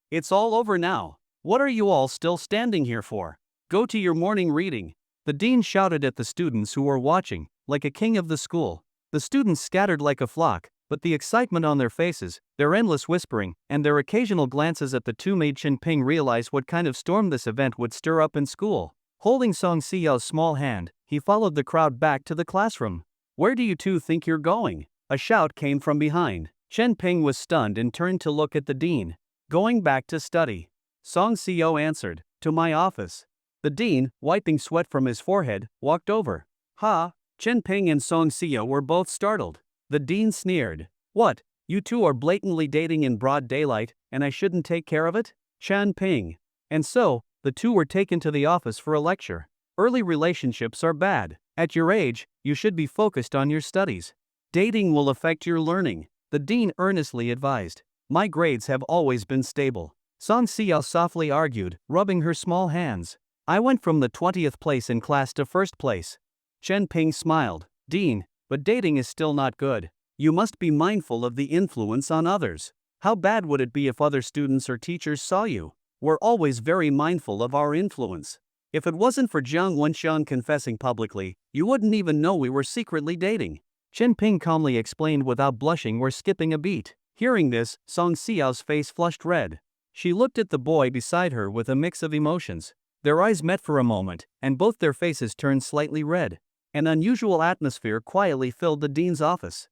it's all over now. What are you all still standing here for? Go to your morning reading." The dean shouted at the students who were watching, like a king of the school. The students scattered like a flock, but the excitement on their faces, their endless whispering, and their occasional glances at the two made Chen Ping realize what kind of storm this event would stir up in school. Holding Song Xiao's small hand, he followed the crowd back to the classroom. "Where do you two think you're going?" A shout came from behind. Chen Ping was stunned and turned to look at the dean. "Going back to study." Song Xiao answered, "To my office." The dean, wiping sweat from his forehead, walked over. "Ha!" Chen Ping and Song Xiao were both startled. The dean sneered. "What, you two are blatantly dating in broad daylight, and I shouldn't take care of it?" Chen Ping. And so, the two were taken to the office for a lecture. Early relationships are bad. At your age, you should be focused on your studies. Dating will affect your learning, the dean earnestly advised. "My grades have always been stable," Song Xiao softly argued, rubbing her small hands. "I went from the 20th place in class to first place." Chen Ping smiled. "Dean, but dating is still not good. You must be mindful of the influence on others. How bad would it be if other students or teachers saw you? We're always very mindful of our influence. If it wasn't for Jiang Wenxiang confessing publicly, you wouldn't even know we were secretly dating." Chen Ping calmly explained without blushing or skipping a beat. Hearing this, Song Xiao's face flushed red. She looked at the boy beside her with a mix of emotions. Their eyes met for a moment, and both their faces turned slightly red. An unusual atmosphere quietly filled the dean's office.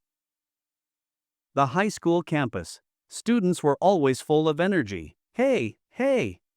The high school campus. Students were always full of energy. Hey,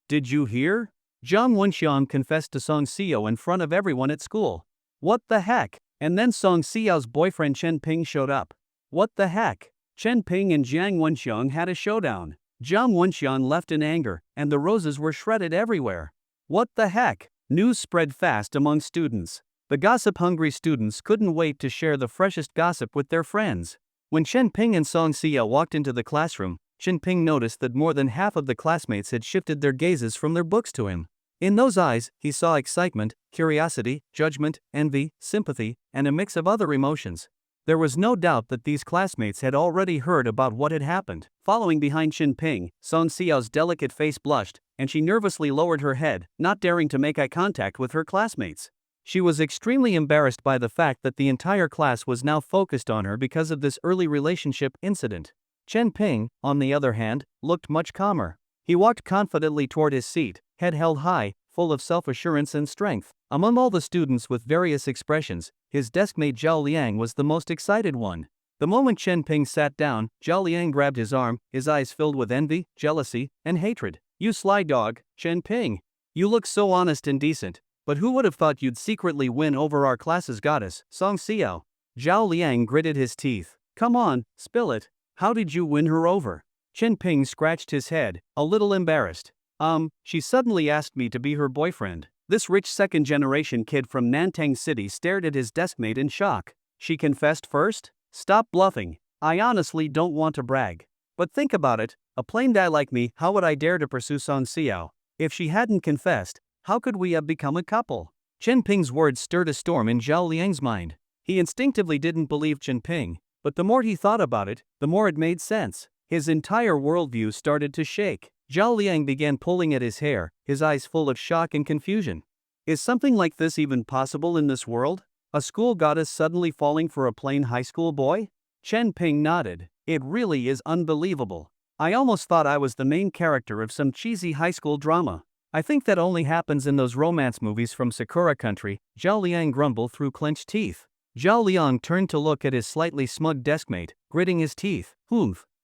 did you hear? Jiang Wenxiang confessed to Song Xiao in front of everyone at school. What the heck? And then Song Xiao's boyfriend Chen Ping showed up. What the heck? Chen Ping and Jiang Wenxiang had a showdown. Jiang Wenxiang left in anger, and the roses were shredded everywhere. What the heck? News spread fast among students. The gossip-hungry students couldn't wait to share the freshest gossip with their friends. When Chen Ping and Song Xiao walked into the classroom, Chen Ping noticed that more than half of the classmates had shifted their gazes from their books to him. In those eyes, he saw excitement, curiosity, judgment, envy, sympathy, and a mix of other emotions. There was no doubt that these classmates had already heard about what had happened. Following behind Chen Ping, Song Xiao's delicate face blushed, and she nervously lowered her head, not daring to make eye contact with her classmates. She was extremely embarrassed by the fact that the entire class was now focused on her because of this early relationship incident. Chen Ping, on the other hand, looked much calmer. He walked confidently toward his seat, head held high, full of self-assurance and strength. Among all the students with various expressions, his deskmate Zhao Liang was the most excited one. The moment Chen Ping sat down, Zhao Liang grabbed his arm, his eyes filled with envy, jealousy, and hatred. "You sly dog, Chen Ping. You look so honest and decent, but who would have thought you'd secretly win over our class's goddess, Song Xiao?" Zhao Liang gritted his teeth. "Come on, spill it. How did you win her over?" Chen Ping scratched his head, a little embarrassed. She suddenly asked me to be her boyfriend." This rich second-generation kid from Nantang City stared at his deskmate in shock. "She confessed first? Stop bluffing. I honestly don't want to brag. But think about it, a plain guy like me, how would I dare to pursue Song Xiao? If she hadn't confessed, how could we have become a couple?" Chen Ping's words stirred a storm in Zhao Liang's mind. He instinctively didn't believe Chen Ping, but the more he thought about it, the more it made sense. His entire worldview started to shake. Zhao Liang began pulling at his hair, his eyes full of shock and confusion. Is something like this even possible in this world? A school goddess suddenly falling for a plain high school boy? Chen Ping nodded. It really is unbelievable. I almost thought I was the main character of some cheesy high school drama. I think that only happens in those romance movies from Sakura Country, Zhao Liang grumbled through clenched teeth. Zhao Liang turned to look at his slightly smug deskmate, gritting his teeth.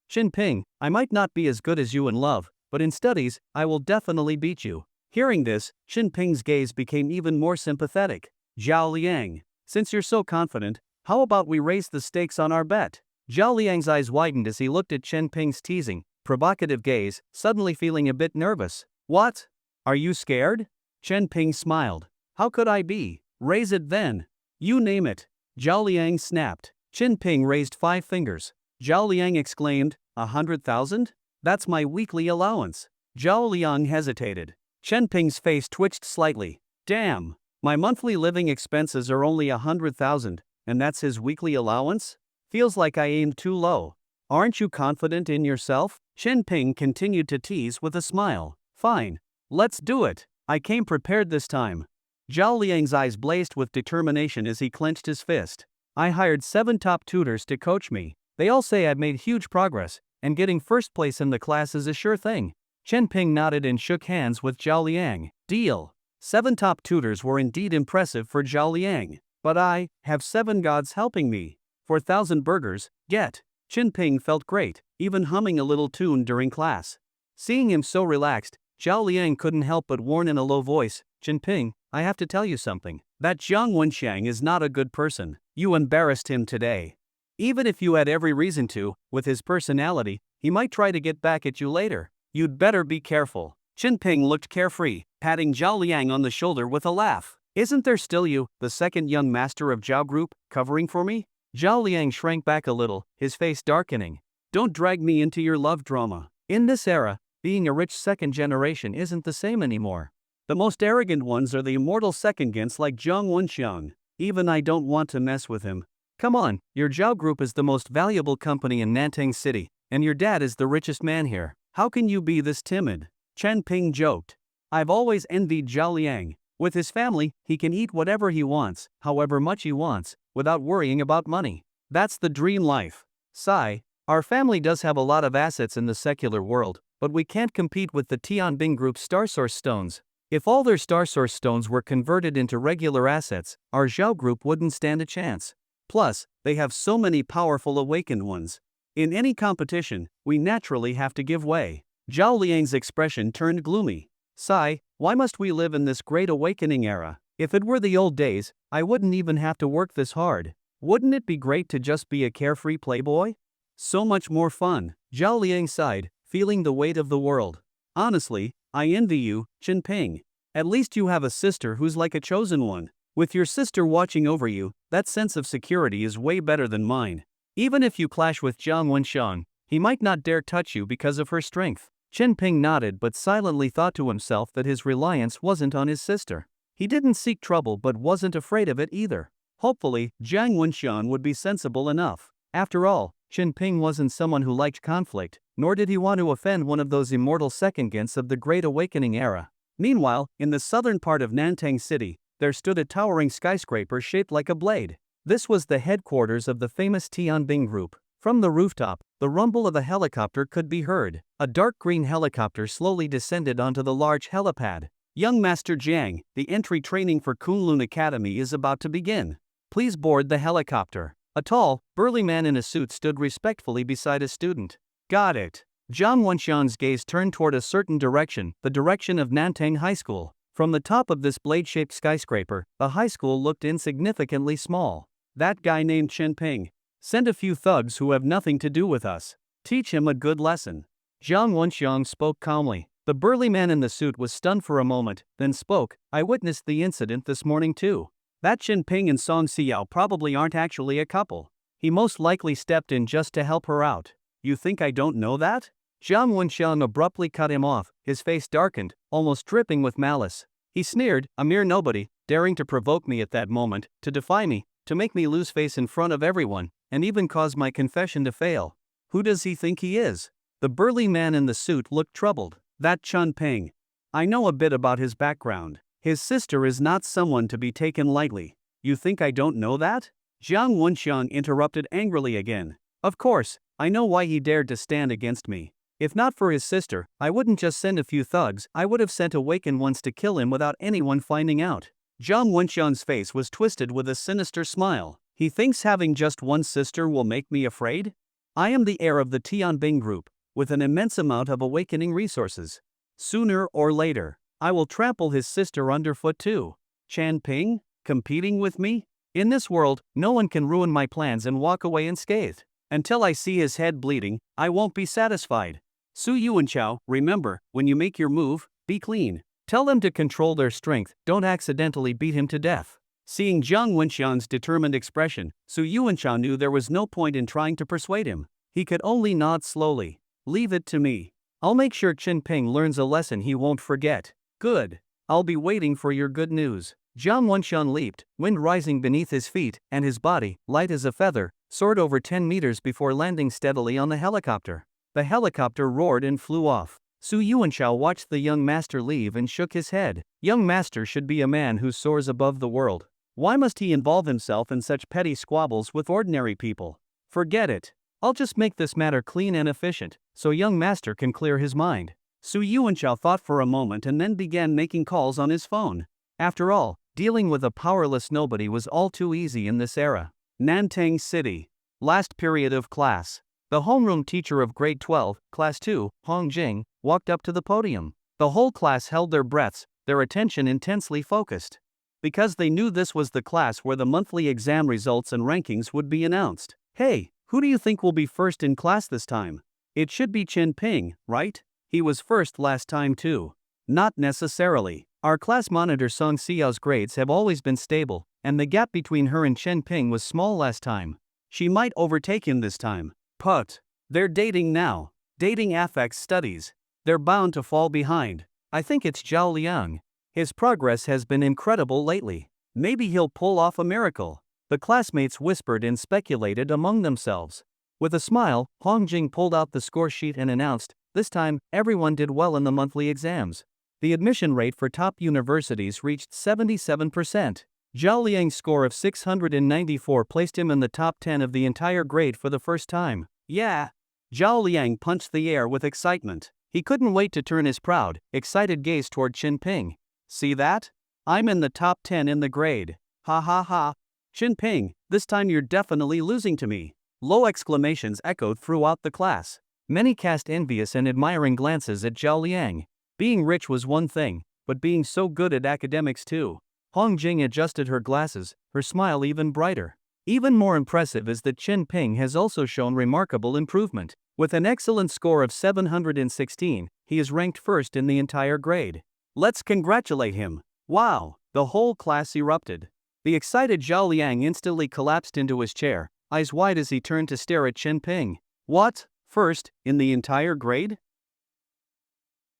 Chen Ping, I might not be as good as you in love, but in studies, I will definitely beat you. Hearing this, Chen Ping's gaze became even more sympathetic. Zhao Liang, since you're so confident, how about we raise the stakes on our bet? Zhao Liang's eyes widened as he looked at Chen Ping's teasing, provocative gaze, suddenly feeling a bit nervous. What? Are you scared? Chen Ping smiled. How could I be? Raise it then. You name it. Zhao Liang snapped. Chen Ping raised 5 fingers. Zhao Liang exclaimed, 100,000? That's my weekly allowance. Zhao Liang hesitated. Chen Ping's face twitched slightly. Damn. My monthly living expenses are only 100,000, and that's his weekly allowance? Feels like I aimed too low. Aren't you confident in yourself? Chen Ping continued to tease with a smile. Fine. Let's do it. I came prepared this time. Zhao Liang's eyes blazed with determination as he clenched his fist. I hired 7 top tutors to coach me. They all say I've made huge progress, and getting first place in the class is a sure thing. Chen Ping nodded and shook hands with Zhao Liang. Deal. 7 top tutors were indeed impressive for Zhao Liang. But I have 7 gods helping me. 4,000 burgers, get. Chen Ping felt great, even humming a little tune during class. Seeing him so relaxed, Zhao Liang couldn't help but warn in a low voice, Chen Ping, I have to tell you something. That Jiang Wenxiang is not a good person. You embarrassed him today. Even if you had every reason to, with his personality, he might try to get back at you later. You'd better be careful. Chen Ping looked carefree, patting Zhao Liang on the shoulder with a laugh. Isn't there still you, the second young master of Zhao Group, covering for me? Zhao Liang shrank back a little, his face darkening. Don't drag me into your love drama. In this era, being a rich second generation isn't the same anymore. The most arrogant ones are the immortal second-gens like Jiang Wenxiang. Even I don't want to mess with him. Come on, your Zhao Group is the most valuable company in Nantang City, and your dad is the richest man here. How can you be this timid? Chen Ping joked. I've always envied Zhao Liang. With his family, he can eat whatever he wants, however much he wants, without worrying about money. That's the dream life. Sigh. Our family does have a lot of assets in the secular world, but we can't compete with the Tianbing Group's Star Source stones. If all their Star Source stones were converted into regular assets, our Zhao Group wouldn't stand a chance. Plus, they have so many powerful awakened ones. In any competition, we naturally have to give way. Zhao Liang's expression turned gloomy. Sigh, why must we live in this great awakening era? If it were the old days, I wouldn't even have to work this hard. Wouldn't it be great to just be a carefree playboy? So much more fun. Zhao Liang sighed, feeling the weight of the world. Honestly, I envy you, Chen Ping. At least you have a sister who's like a chosen one. With your sister watching over you, that sense of security is way better than mine. Even if you clash with Jiang Wenxiang, he might not dare touch you because of her strength. Chen Ping nodded but silently thought to himself that his reliance wasn't on his sister. He didn't seek trouble but wasn't afraid of it either. Hopefully, Jiang Wenxiang would be sensible enough. After all, Chen Ping wasn't someone who liked conflict, nor did he want to offend one of those immortal second-gens of the Great Awakening era. Meanwhile, in the southern part of Nantang City, there stood a towering skyscraper shaped like a blade. This was the headquarters of the famous Tianbing Group. From the rooftop, the rumble of a helicopter could be heard. A dark green helicopter slowly descended onto the large helipad. Young Master Jiang, the entry training for Kunlun Academy is about to begin. Please board the helicopter. A tall, burly man in a suit stood respectfully beside a student. Got it. Jiang Wenxiang's gaze turned toward a certain direction, the direction of Nantang High School. From the top of this blade-shaped skyscraper, the high school looked insignificantly small. That guy named Chen Ping. Send a few thugs who have nothing to do with us. Teach him a good lesson. Jiang Wenxiang spoke calmly. The burly man in the suit was stunned for a moment, then spoke, I witnessed the incident this morning too. That Chen Ping and Song Xiao probably aren't actually a couple. He most likely stepped in just to help her out. You think I don't know that? Jiang Wenxiang abruptly cut him off, his face darkened, almost dripping with malice. He sneered, a mere nobody, daring to provoke me at that moment, to defy me, to make me lose face in front of everyone, and even cause my confession to fail. Who does he think he is? The burly man in the suit looked troubled. That Chun Ping. I know a bit about his background. His sister is not someone to be taken lightly. You think I don't know that? Jiang Wenxiang interrupted angrily again. Of course, I know why he dared to stand against me. If not for his sister, I wouldn't just send a few thugs, I would have sent awakened ones to kill him without anyone finding out. Jiang Wenxiang's face was twisted with a sinister smile. He thinks having just one sister will make me afraid? I am the heir of the Tianbing group, with an immense amount of awakening resources. Sooner or later, I will trample his sister underfoot too. Chan Ping? Competing with me? In this world, no one can ruin my plans and walk away unscathed. Until I see his head bleeding, I won't be satisfied. Su Yuanchao, remember, when you make your move, be clean. Tell them to control their strength, don't accidentally beat him to death. Seeing Jiang Wenxiang's determined expression, Su Yuanchao knew there was no point in trying to persuade him. He could only nod slowly. Leave it to me. I'll make sure Chin Ping learns a lesson he won't forget. Good. I'll be waiting for your good news. Jiang Wenxiang leaped, wind rising beneath his feet, and his body, light as a feather, soared over 10 meters before landing steadily on the helicopter. The helicopter roared and flew off. Su Yuanchao watched the young master leave and shook his head. Young master should be a man who soars above the world. Why must he involve himself in such petty squabbles with ordinary people? Forget it. I'll just make this matter clean and efficient, so young master can clear his mind. Su Yuanchao thought for a moment and then began making calls on his phone. After all, dealing with a powerless nobody was all too easy in this era. Nantang City. Last period of class. The homeroom teacher of grade 12, class 2, Hong Jing, walked up to the podium. The whole class held their breaths, their attention intensely focused. Because they knew this was the class where the monthly exam results and rankings would be announced. Hey, who do you think will be first in class this time? It should be Chin Ping, right? He was first last time too. Not necessarily. Our class monitor Song Xiao's grades have always been stable, and the gap between her and Chen Ping was small last time. She might overtake him this time. But they're dating now. Dating affects studies. They're bound to fall behind. I think it's Zhao Liang. His progress has been incredible lately. Maybe he'll pull off a miracle. The classmates whispered and speculated among themselves. With a smile, Hong Jing pulled out the score sheet and announced, this time, everyone did well in the monthly exams. The admission rate for top universities reached 77%. Zhao Liang's score of 694 placed him in the top 10 of the entire grade for the first time. Yeah. Zhao Liang punched the air with excitement. He couldn't wait to turn his proud, excited gaze toward Chin Ping. See that? I'm in the top 10 in the grade. Ha ha ha. Chin Ping, this time you're definitely losing to me. Low exclamations echoed throughout the class. Many cast envious and admiring glances at Zhao Liang. Being rich was one thing, but being so good at academics too. Hong Jing adjusted her glasses, her smile even brighter. Even more impressive is that Chin Ping has also shown remarkable improvement. With an excellent score of 716, he is ranked first in the entire grade. Let's congratulate him. Wow, the whole class erupted. The excited Zhao Liang instantly collapsed into his chair, eyes wide as he turned to stare at Chin Ping. What? First, in the entire grade?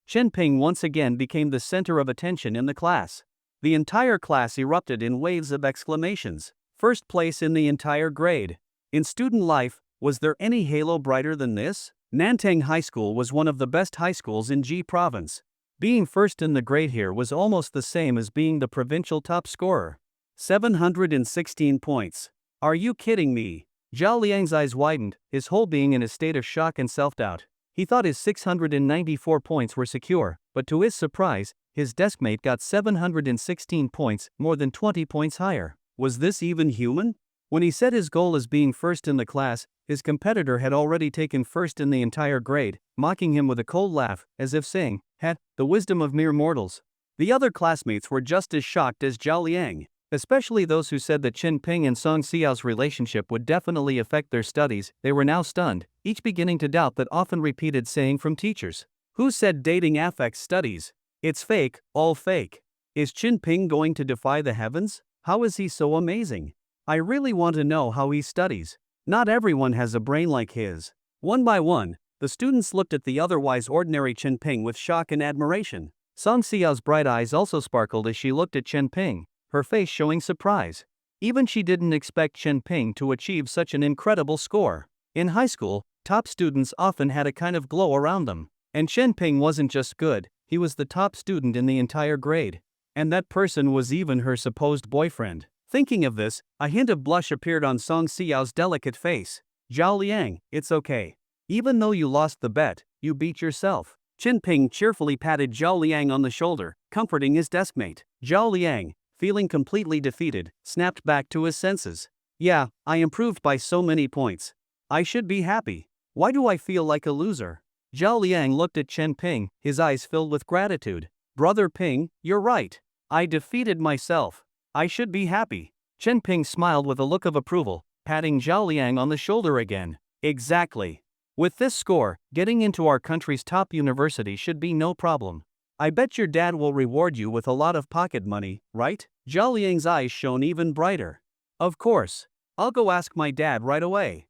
Chin Ping once again became the center of attention in the class. The entire class erupted in waves of exclamations. First place in the entire grade. In student life, was there any halo brighter than this? Nantang High School was one of the best high schools in Ji Province. Being first in the grade here was almost the same as being the provincial top scorer. 716 points. Are you kidding me? Zhao Liang's eyes widened, his whole being in a state of shock and self-doubt. He thought his 694 points were secure, but to his surprise, his deskmate got 716 points, more than 20 points higher. Was this even human? When he set his goal as being first in the class, his competitor had already taken first in the entire grade, mocking him with a cold laugh, as if saying, the wisdom of mere mortals. The other classmates were just as shocked as Zhao Liang, especially those who said that Chin Ping and Song Xiao's relationship would definitely affect their studies. They were now stunned, each beginning to doubt that often repeated saying from teachers. Who said dating affects studies? It's fake, all fake. Is Chin Ping going to defy the heavens? How is he so amazing? I really want to know how he studies. Not everyone has a brain like his. One by one, the students looked at the otherwise ordinary Chin Ping with shock and admiration. Song Xiao's bright eyes also sparkled as she looked at Chen Ping, her face showing surprise. Even she didn't expect Chen Ping to achieve such an incredible score. In high school, top students often had a kind of glow around them. And Chen Ping wasn't just good, he was the top student in the entire grade. And that person was even her supposed boyfriend. Thinking of this, a hint of blush appeared on Song Xiao's delicate face. Zhao Liang, it's okay. Even though you lost the bet, you beat yourself. Chen Ping cheerfully patted Zhao Liang on the shoulder, comforting his deskmate. Zhao Liang, feeling completely defeated, snapped back to his senses. Yeah, I improved by so many points. I should be happy. Why do I feel like a loser? Zhao Liang looked at Chen Ping, his eyes filled with gratitude. Brother Ping, you're right. I defeated myself. I should be happy. Chen Ping smiled with a look of approval, patting Zhao Liang on the shoulder again. Exactly. With this score, getting into our country's top university should be no problem. I bet your dad will reward you with a lot of pocket money, right? Zhao Liang's eyes shone even brighter. Of course. I'll go ask my dad right away.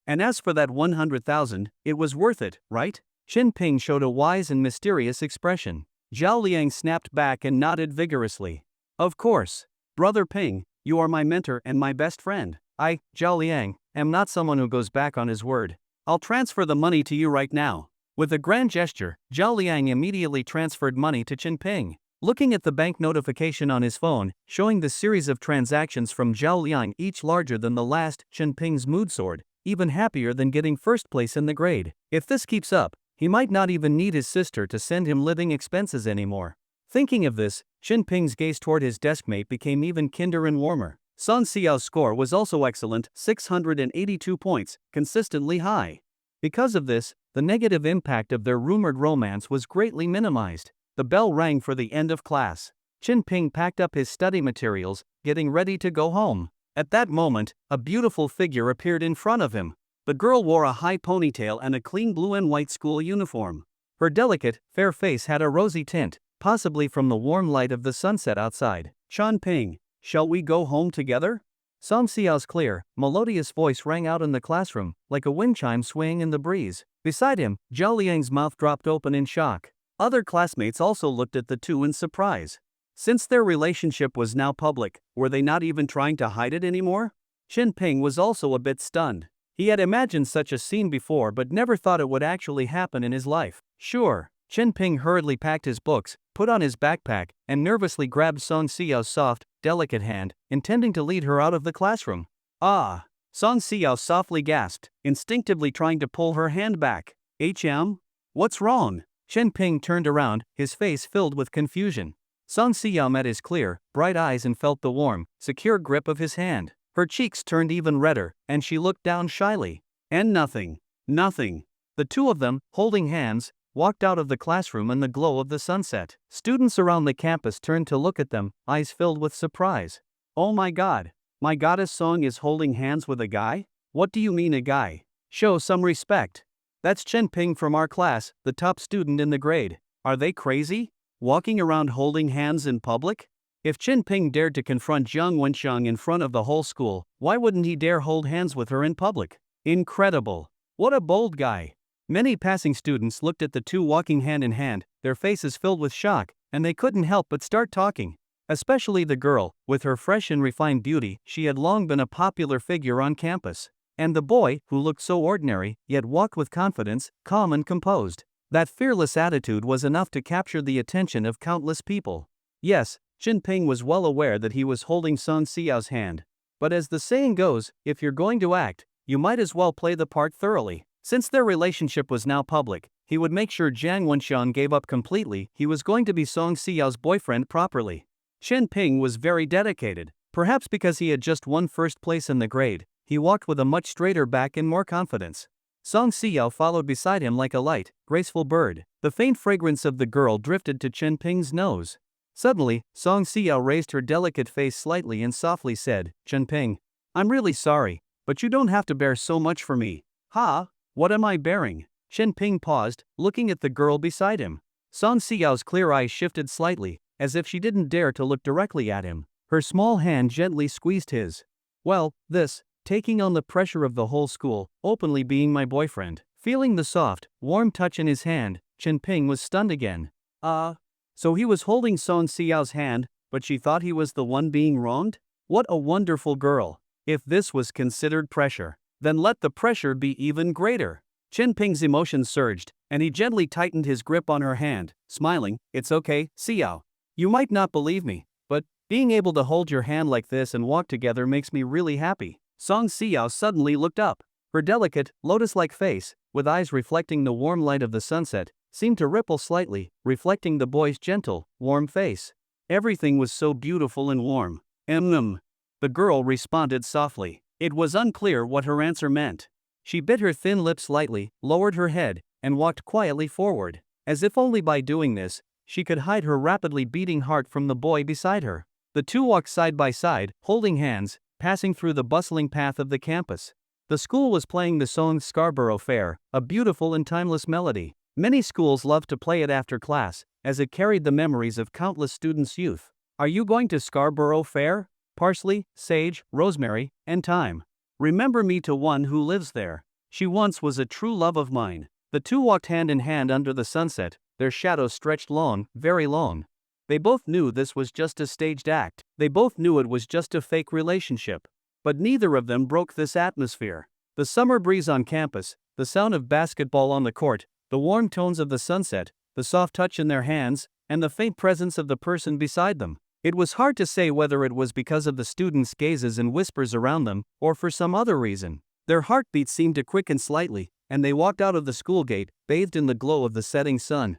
And as for that 100,000, it was worth it, right? Chen Ping showed a wise and mysterious expression. Zhao Liang snapped back and nodded vigorously. Of course. Brother Ping, you are my mentor and my best friend. I, Zhao Liang, am not someone who goes back on his word. I'll transfer the money to you right now. With a grand gesture, Zhao Liang immediately transferred money to Chen Ping. Looking at the bank notification on his phone, showing the series of transactions from Zhao Liang each larger than the last, Chen Ping's mood soared, even happier than getting first place in the grade. If this keeps up, he might not even need his sister to send him living expenses anymore. Thinking of this, Chen Ping's gaze toward his deskmate became even kinder and warmer. Song Xiao's score was also excellent, 682 points, consistently high. Because of this, the negative impact of their rumored romance was greatly minimized. The bell rang for the end of class. Chen Ping packed up his study materials, getting ready to go home. At that moment, a beautiful figure appeared in front of him. The girl wore a high ponytail and a clean blue and white school uniform. Her delicate, fair face had a rosy tint, possibly from the warm light of the sunset outside. Chen Ping, shall we go home together? Song Xiao's clear, melodious voice rang out in the classroom, like a wind chime swaying in the breeze. Beside him, Zhao Liang's mouth dropped open in shock. Other classmates also looked at the two in surprise. Since their relationship was now public, were they not even trying to hide it anymore? Chen Ping was also a bit stunned. He had imagined such a scene before but never thought it would actually happen in his life. Sure. Chen Ping hurriedly packed his books, put on his backpack, and nervously grabbed Song Xiao's soft, delicate hand, intending to lead her out of the classroom. Ah! Song Xiao softly gasped, instinctively trying to pull her hand back. What's wrong? Chen Ping turned around, his face filled with confusion. Song Xiao met his clear, bright eyes and felt the warm, secure grip of his hand. Her cheeks turned even redder, and she looked down shyly. And nothing. The two of them, holding hands, walked out of the classroom in the glow of the sunset. Students around the campus turned to look at them, eyes filled with surprise. Oh my god. My goddess Song is holding hands with a guy? What do you mean a guy? Show some respect. That's Chen Ping from our class, the top student in the grade. Are they crazy? Walking around holding hands in public? If Chen Ping dared to confront Jiang Wenxiang in front of the whole school, why wouldn't he dare hold hands with her in public? Incredible. What a bold guy. Many passing students looked at the two walking hand in hand, their faces filled with shock, and they couldn't help but start talking. Especially the girl, with her fresh and refined beauty, she had long been a popular figure on campus. And the boy, who looked so ordinary, yet walked with confidence, calm and composed. That fearless attitude was enough to capture the attention of countless people. Yes, Chen Ping was well aware that he was holding Song Xiao's hand. But as the saying goes, if you're going to act, you might as well play the part thoroughly. Since their relationship was now public, he would make sure Jiang Wenxiang gave up completely. He was going to be Song Xiao's boyfriend properly. Chen Ping was very dedicated. Perhaps because he had just won first place in the grade, he walked with a much straighter back and more confidence. Song Xiao followed beside him like a light, graceful bird. The faint fragrance of the girl drifted to Chen Ping's nose. Suddenly, Song Xiao raised her delicate face slightly and softly said, Chen Ping, I'm really sorry, but you don't have to bear so much for me. What am I bearing? Chen Ping paused, looking at the girl beside him. Song Xiao's clear eyes shifted slightly, as if she didn't dare to look directly at him. Her small hand gently squeezed his. Well, this, taking on the pressure of the whole school, openly being my boyfriend. Feeling the soft, warm touch in his hand, Chen Ping was stunned again. So he was holding Song Xiao's hand, but she thought he was the one being wronged? What a wonderful girl. If this was considered pressure, then let the pressure be even greater. Chen Ping's emotions surged, and he gently tightened his grip on her hand, smiling. It's okay, Xiao. You might not believe me, but being able to hold your hand like this and walk together makes me really happy. Song Xiao suddenly looked up. Her delicate, lotus-like face, with eyes reflecting the warm light of the sunset, seemed to ripple slightly, reflecting the boy's gentle, warm face. Everything was so beautiful and warm. The girl responded softly. It was unclear what her answer meant. She bit her thin lips lightly, lowered her head, and walked quietly forward, as if only by doing this, she could hide her rapidly beating heart from the boy beside her. The two walked side by side, holding hands, passing through the bustling path of the campus. The school was playing the song Scarborough Fair, a beautiful and timeless melody. Many schools loved to play it after class, as it carried the memories of countless students' youth. Are you going to Scarborough Fair? Parsley, sage, rosemary, and thyme. Remember me to one who lives there. She once was a true love of mine. The two walked hand in hand under the sunset, their shadows stretched long, very long. They both knew this was just a staged act. They both knew it was just a fake relationship. But neither of them broke this atmosphere. The summer breeze on campus, the sound of basketball on the court, the warm tones of the sunset, the soft touch in their hands, and the faint presence of the person beside them. It was hard to say whether it was because of the students' gazes and whispers around them, or for some other reason. Their heartbeats seemed to quicken slightly, and they walked out of the school gate, bathed in the glow of the setting sun.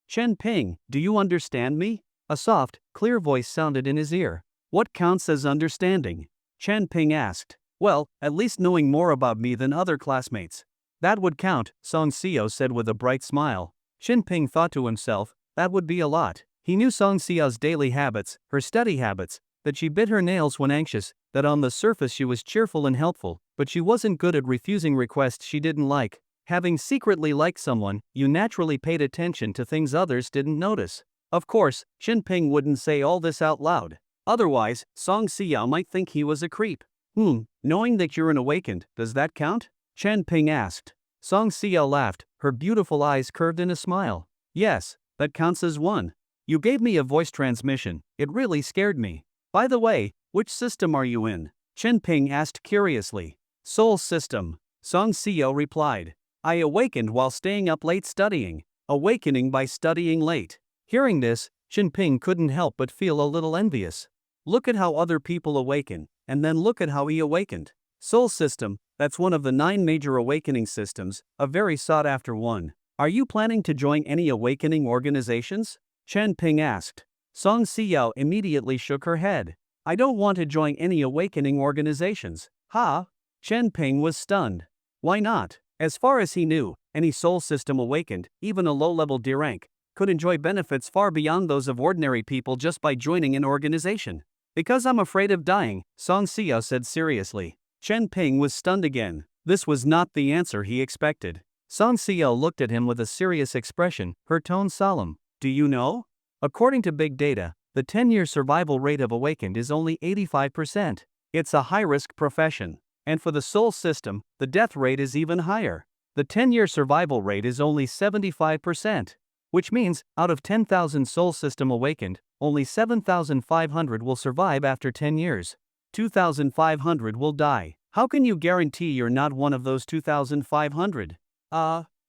Chen Ping, do you understand me? A soft, clear voice sounded in his ear. What counts as understanding? Chen Ping asked. Well, at least knowing more about me than other classmates. That would count, Song Xiao said with a bright smile. Chen Ping thought to himself, that would be a lot. He knew Song Xiao's daily habits, her study habits, that she bit her nails when anxious, that on the surface she was cheerful and helpful, but she wasn't good at refusing requests she didn't like. Having secretly liked someone, you naturally paid attention to things others didn't notice. Of course, Chen Ping wouldn't say all this out loud. Otherwise, Song Xiao might think he was a creep. Knowing that you're an awakened, does that count? Chen Ping asked. Song Xiao laughed, her beautiful eyes curved in a smile. Yes, that counts as one. You gave me a voice transmission, it really scared me. By the way, which system are you in? Chen Ping asked curiously. Soul system. Song Xiao replied. I awakened while staying up late studying. Awakening by studying late. Hearing this, Chen Ping couldn't help but feel a little envious. Look at how other people awaken, and then look at how he awakened. Soul system, that's one of the 9 major awakening systems, a very sought after one. Are you planning to join any awakening organizations? Chen Ping asked. Song Xiao immediately shook her head. I don't want to join any awakening organizations. Ha? Chen Ping was stunned. Why not? As far as he knew, any soul system awakened, even a low-level D-rank, could enjoy benefits far beyond those of ordinary people just by joining an organization. Because I'm afraid of dying, Song Xiao said seriously. Chen Ping was stunned again. This was not the answer he expected. Song Xiao looked at him with a serious expression, her tone solemn. Do you know? According to big data, the 10-year survival rate of awakened is only 85%. It's a high-risk profession. And for the soul system, the death rate is even higher. The 10-year survival rate is only 75%. Which means, out of 10,000 soul system awakened, only 7,500 will survive after 10 years. 2,500 will die. How can you guarantee you're not one of those 2,500?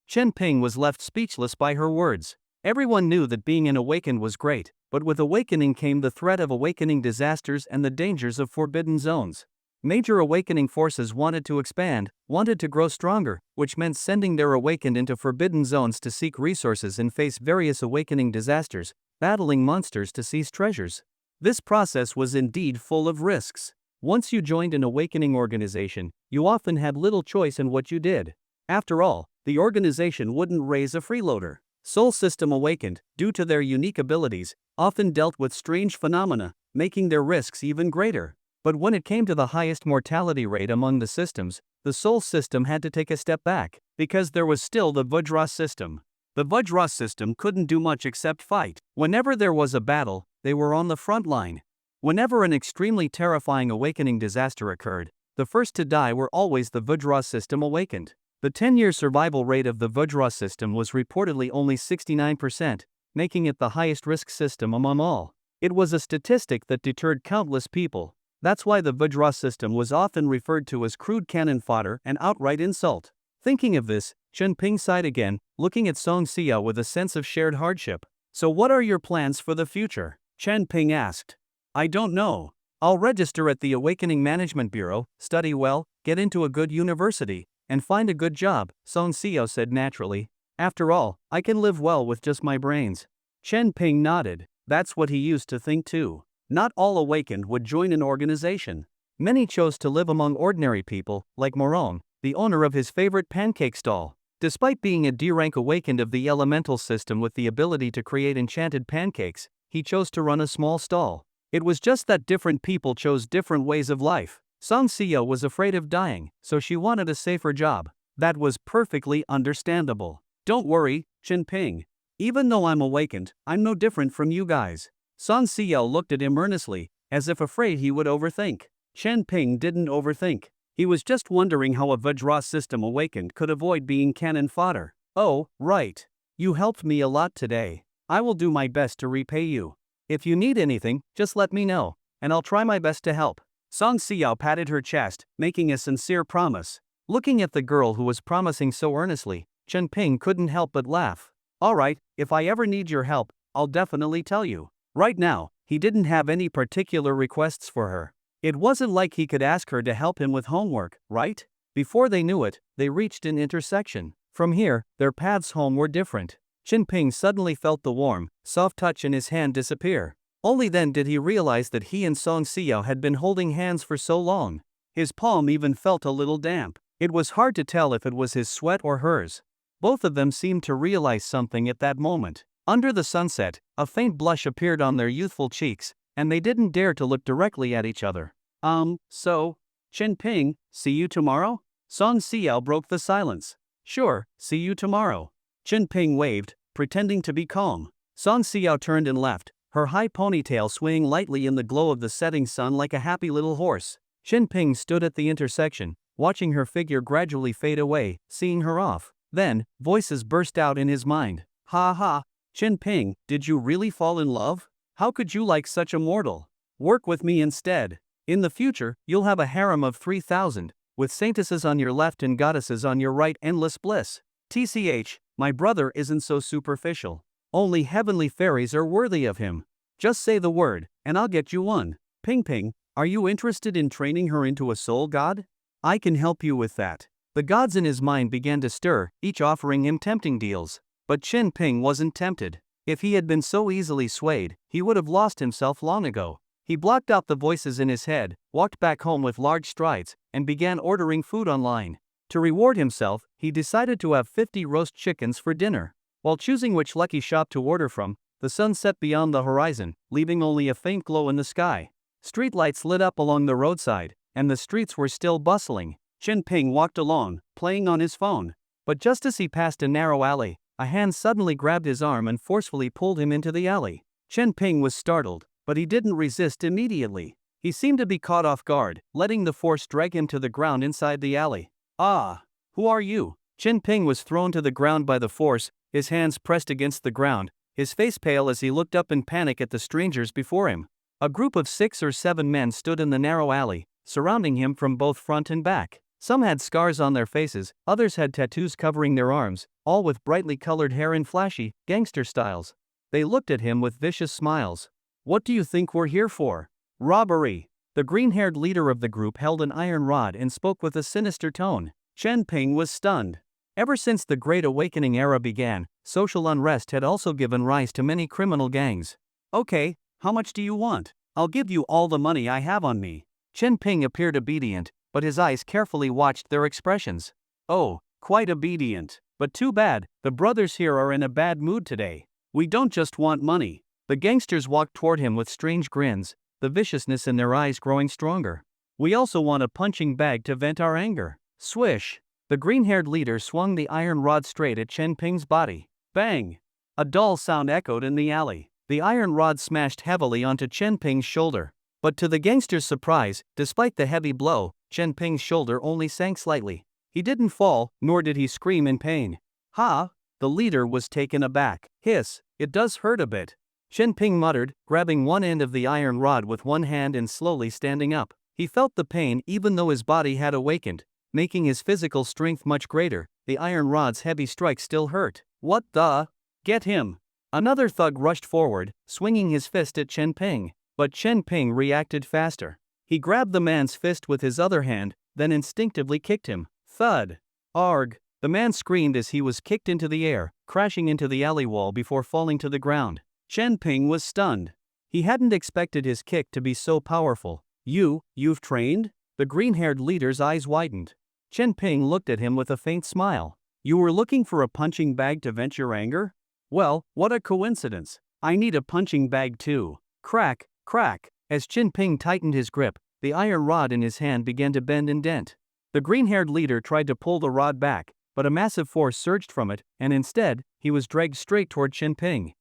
Chen Ping was left speechless by her words. Everyone knew that being an awakened was great, but with awakening came the threat of awakening disasters and the dangers of forbidden zones. Major awakening forces wanted to expand, wanted to grow stronger, which meant sending their awakened into forbidden zones to seek resources and face various awakening disasters, battling monsters to seize treasures. This process was indeed full of risks. Once you joined an awakening organization, you often had little choice in what you did. After all, the organization wouldn't raise a freeloader. Soul System awakened, due to their unique abilities, often dealt with strange phenomena, making their risks even greater. But when it came to the highest mortality rate among the systems, the Soul System had to take a step back, because there was still the Vajra system. The Vajra system couldn't do much except fight. Whenever there was a battle, they were on the front line. Whenever an extremely terrifying awakening disaster occurred, the first to die were always the Vajra system awakened. The 10-year survival rate of the Vajra system was reportedly only 69%, making it the highest risk system among all. It was a statistic that deterred countless people. That's why the Vajra system was often referred to as crude cannon fodder and outright insult. Thinking of this, Chen Ping sighed again, looking at Song Xiao with a sense of shared hardship. So what are your plans for the future? Chen Ping asked. I don't know. I'll register at the Awakening Management Bureau, study well, get into a good university, and find a good job, Song Xiao said naturally. After all, I can live well with just my brains. Chen Ping nodded. That's what he used to think too. Not all awakened would join an organization. Many chose to live among ordinary people, like Morong, the owner of his favorite pancake stall. Despite being a D-rank awakened of the elemental system with the ability to create enchanted pancakes, he chose to run a small stall. It was just that different people chose different ways of life. Song Xiao was afraid of dying, so she wanted a safer job. That was perfectly understandable. Don't worry, Chen Ping. Even though I'm awakened, I'm no different from you guys. Song Xiao looked at him earnestly, as if afraid he would overthink. Chen Ping didn't overthink. He was just wondering how a Vajra system awakened could avoid being cannon fodder. Oh, right. You helped me a lot today. I will do my best to repay you. If you need anything, just let me know, and I'll try my best to help. Song Xiao patted her chest, making a sincere promise. Looking at the girl who was promising so earnestly, Chen Ping couldn't help but laugh. Alright, if I ever need your help, I'll definitely tell you. Right now, he didn't have any particular requests for her. It wasn't like he could ask her to help him with homework, right? Before they knew it, they reached an intersection. From here, their paths home were different. Chen Ping suddenly felt the warm, soft touch in his hand disappear. Only then did he realize that he and Song Xiao had been holding hands for so long. His palm even felt a little damp. It was hard to tell if it was his sweat or hers. Both of them seemed to realize something at that moment. Under the sunset, a faint blush appeared on their youthful cheeks, and they didn't dare to look directly at each other. So? Chen Ping, see you tomorrow? Song Xiao broke the silence. Sure, see you tomorrow. Chen Ping waved, pretending to be calm. Song Xiao turned and left, her high ponytail swaying lightly in the glow of the setting sun like a happy little horse. Chen Ping stood at the intersection, watching her figure gradually fade away, seeing her off. Then, voices burst out in his mind. Ha ha, Chen Ping, did you really fall in love? How could you like such a mortal? Work with me instead. In the future, you'll have a harem of 3,000, with saintesses on your left and goddesses on your right, endless bliss. TCH, my brother isn't so superficial. Only heavenly fairies are worthy of him. Just say the word, and I'll get you one. Ping Ping, are you interested in training her into a soul god? I can help you with that. The gods in his mind began to stir, each offering him tempting deals. But Chen Ping wasn't tempted. If he had been so easily swayed, he would have lost himself long ago. He blocked out the voices in his head, walked back home with large strides, and began ordering food online. To reward himself, he decided to have 50 roast chickens for dinner. While choosing which lucky shop to order from, the sun set beyond the horizon, leaving only a faint glow in the sky. Streetlights lit up along the roadside, and the streets were still bustling. Chen Ping walked along, playing on his phone. But just as he passed a narrow alley, a hand suddenly grabbed his arm and forcefully pulled him into the alley. Chen Ping was startled, but he didn't resist immediately. He seemed to be caught off guard, letting the force drag him to the ground inside the alley. Ah, who are you? Chen Ping was thrown to the ground by the force, his hands pressed against the ground, his face pale as he looked up in panic at the strangers before him. A group of 6 or 7 men stood in the narrow alley, surrounding him from both front and back. Some had scars on their faces, others had tattoos covering their arms, all with brightly colored hair in flashy, gangster styles. They looked at him with vicious smiles. What do you think we're here for? Robbery. The green-haired leader of the group held an iron rod and spoke with a sinister tone. Chen Ping was stunned. Ever since the Great Awakening era began, social unrest had also given rise to many criminal gangs. Okay, how much do you want? I'll give you all the money I have on me. Chen Ping appeared obedient, but his eyes carefully watched their expressions. Oh, quite obedient. But too bad, the brothers here are in a bad mood today. We don't just want money. The gangsters walked toward him with strange grins, the viciousness in their eyes growing stronger. We also want a punching bag to vent our anger. Swish. The green-haired leader swung the iron rod straight at Chen Ping's body. Bang! A dull sound echoed in the alley. The iron rod smashed heavily onto Chen Ping's shoulder. But to the gangster's surprise, despite the heavy blow, Chen Ping's shoulder only sank slightly. He didn't fall, nor did he scream in pain. Ha! The leader was taken aback. Hiss, it does hurt a bit. Chen Ping muttered, grabbing one end of the iron rod with one hand and slowly standing up. He felt the pain even though his body had awakened, making his physical strength much greater. The iron rod's heavy strike still hurt. What the? Get him! Another thug rushed forward, swinging his fist at Chen Ping. But Chen Ping reacted faster. He grabbed the man's fist with his other hand, then instinctively kicked him. Thud! Arg! The man screamed as he was kicked into the air, crashing into the alley wall before falling to the ground. Chen Ping was stunned. He hadn't expected his kick to be so powerful. You've trained? The green-haired leader's eyes widened. Chen Ping looked at him with a faint smile. You were looking for a punching bag to vent your anger? Well, what a coincidence. I need a punching bag too. Crack, crack. As Chen Ping tightened his grip, the iron rod in his hand began to bend and dent. The green-haired leader tried to pull the rod back, but a massive force surged from it, and instead, he was dragged straight toward Chen Ping.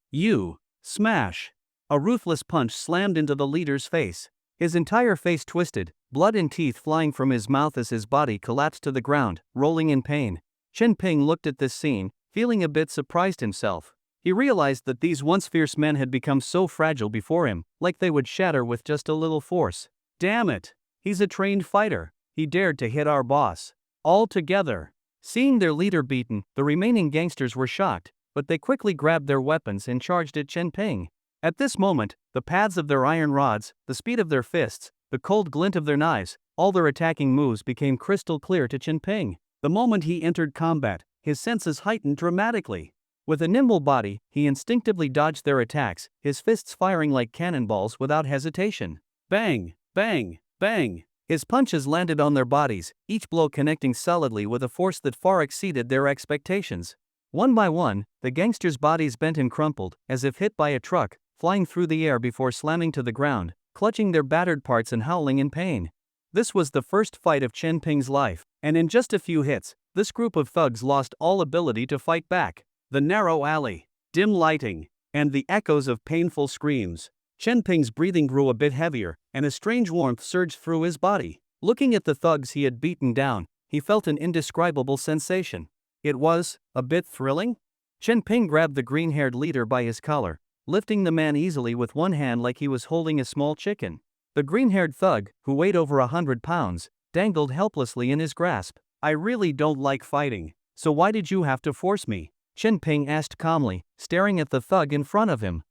Smash! A ruthless punch slammed into the leader's face. His entire face twisted, blood and teeth flying from his mouth as his body collapsed to the ground, rolling in pain. Chen Ping looked at this scene, feeling a bit surprised himself. He realized that these once fierce men had become so fragile before him, like they would shatter with just a little force. Damn it! He's a trained fighter. He dared to hit our boss. All together. Seeing their leader beaten, the remaining gangsters were shocked, but they quickly grabbed their weapons and charged at Chen Ping. At this moment, the paths of their iron rods, the speed of their fists, the cold glint of their knives, all their attacking moves became crystal clear to Chen Ping. The moment he entered combat, his senses heightened dramatically. With a nimble body, he instinctively dodged their attacks, his fists firing like cannonballs without hesitation. Bang, bang, bang. His punches landed on their bodies, each blow connecting solidly with a force that far exceeded their expectations. One by one, the gangsters' bodies bent and crumpled, as if hit by a truck, flying through the air before slamming to the ground, clutching their battered parts and howling in pain. This was the first fight of Chen Ping's life, and in just a few hits, this group of thugs lost all ability to fight back. The narrow alley, dim lighting, and the echoes of painful screams. Chen Ping's breathing grew a bit heavier, and a strange warmth surged through his body. Looking at the thugs he had beaten down, he felt an indescribable sensation. It was a bit thrilling. Chen Ping grabbed the green-haired leader by his collar, lifting the man easily with one hand like he was holding a small chicken. The green-haired thug, who weighed over 100 pounds, dangled helplessly in his grasp. I really don't like fighting, so why did you have to force me? Chen Ping asked calmly, staring at the thug in front of him.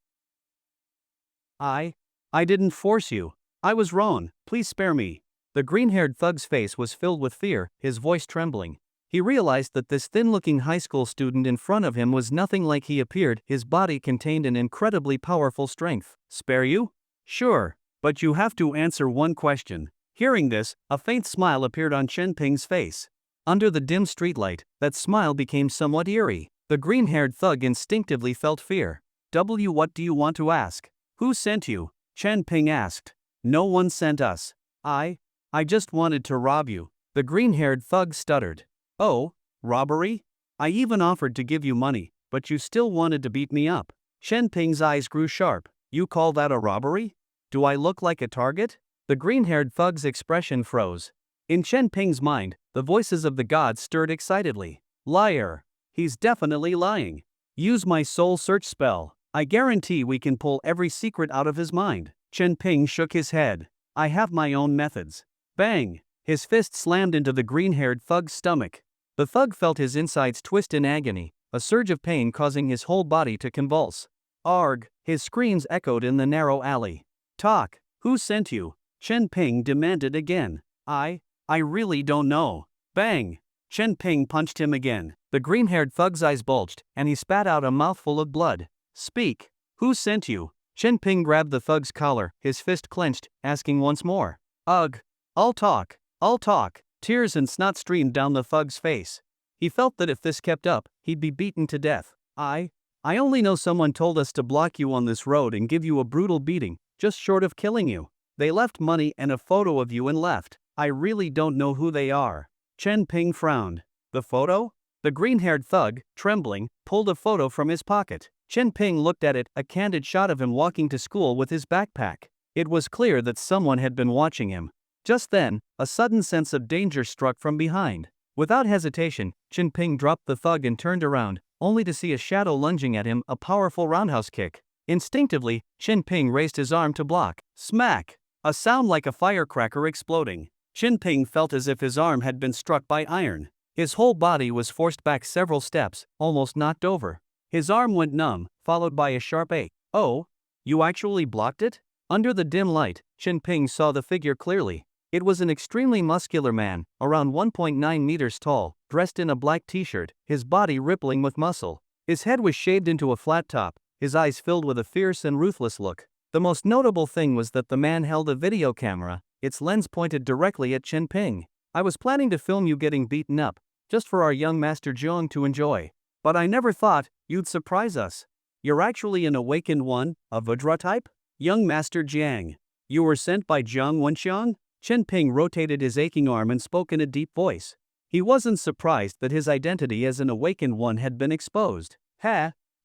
I didn't force you. I was wrong, please spare me. The green-haired thug's face was filled with fear, his voice trembling. He realized that this thin-looking high school student in front of him was nothing like he appeared. His body contained an incredibly powerful strength. Spare you? Sure, but you have to answer one question. Hearing this, a faint smile appeared on Chen Ping's face. Under the dim streetlight, that smile became somewhat eerie. The green-haired thug instinctively felt fear. What do you want to ask? Who sent you? Chen Ping asked. No one sent us. I just wanted to rob you. The green-haired thug stuttered. Oh, robbery? I even offered to give you money, but you still wanted to beat me up. Chen Ping's eyes grew sharp. You call that a robbery? Do I look like a target? The green-haired thug's expression froze. In Chen Ping's mind, the voices of the gods stirred excitedly. Liar. He's definitely lying. Use my soul search spell. I guarantee we can pull every secret out of his mind. Chen Ping shook his head. I have my own methods. Bang! His fist slammed into the green-haired thug's stomach. The thug felt his insides twist in agony, a surge of pain causing his whole body to convulse. Arg! His screams echoed in the narrow alley. Talk! Who sent you? Chen Ping demanded again. I really don't know. Bang! Chen Ping punched him again. The green-haired thug's eyes bulged, and he spat out a mouthful of blood. Speak! Who sent you? Chen Ping grabbed the thug's collar, his fist clenched, asking once more. Ugh! I'll talk! Tears and snot streamed down the thug's face. He felt that if this kept up, he'd be beaten to death. I only know someone told us to block you on this road and give you a brutal beating, just short of killing you. They left money and a photo of you and left. I really don't know who they are. Chen Ping frowned. The photo? The green-haired thug, trembling, pulled a photo from his pocket. Chen Ping looked at it, a candid shot of him walking to school with his backpack. It was clear that someone had been watching him. Just then, a sudden sense of danger struck from behind. Without hesitation, Chen Ping dropped the thug and turned around, only to see a shadow lunging at him, a powerful roundhouse kick. Instinctively, Chin Ping raised his arm to block. Smack! A sound like a firecracker exploding. Chin Ping felt as if his arm had been struck by iron. His whole body was forced back several steps, almost knocked over. His arm went numb, followed by a sharp ache. Oh? You actually blocked it? Under the dim light, Chin Ping saw the figure clearly. It was an extremely muscular man, around 1.9 meters tall, dressed in a black t-shirt, his body rippling with muscle. His head was shaved into a flat top, his eyes filled with a fierce and ruthless look. The most notable thing was that the man held a video camera, its lens pointed directly at Chin Ping. I was planning to film you getting beaten up, just for our young Master Jiang to enjoy. But I never thought you'd surprise us. You're actually an awakened one, a Vajra type? Young Master Jiang. You were sent by Jiang Wenxiang? Chin Ping rotated his aching arm and spoke in a deep voice. He wasn't surprised that his identity as an awakened one had been exposed.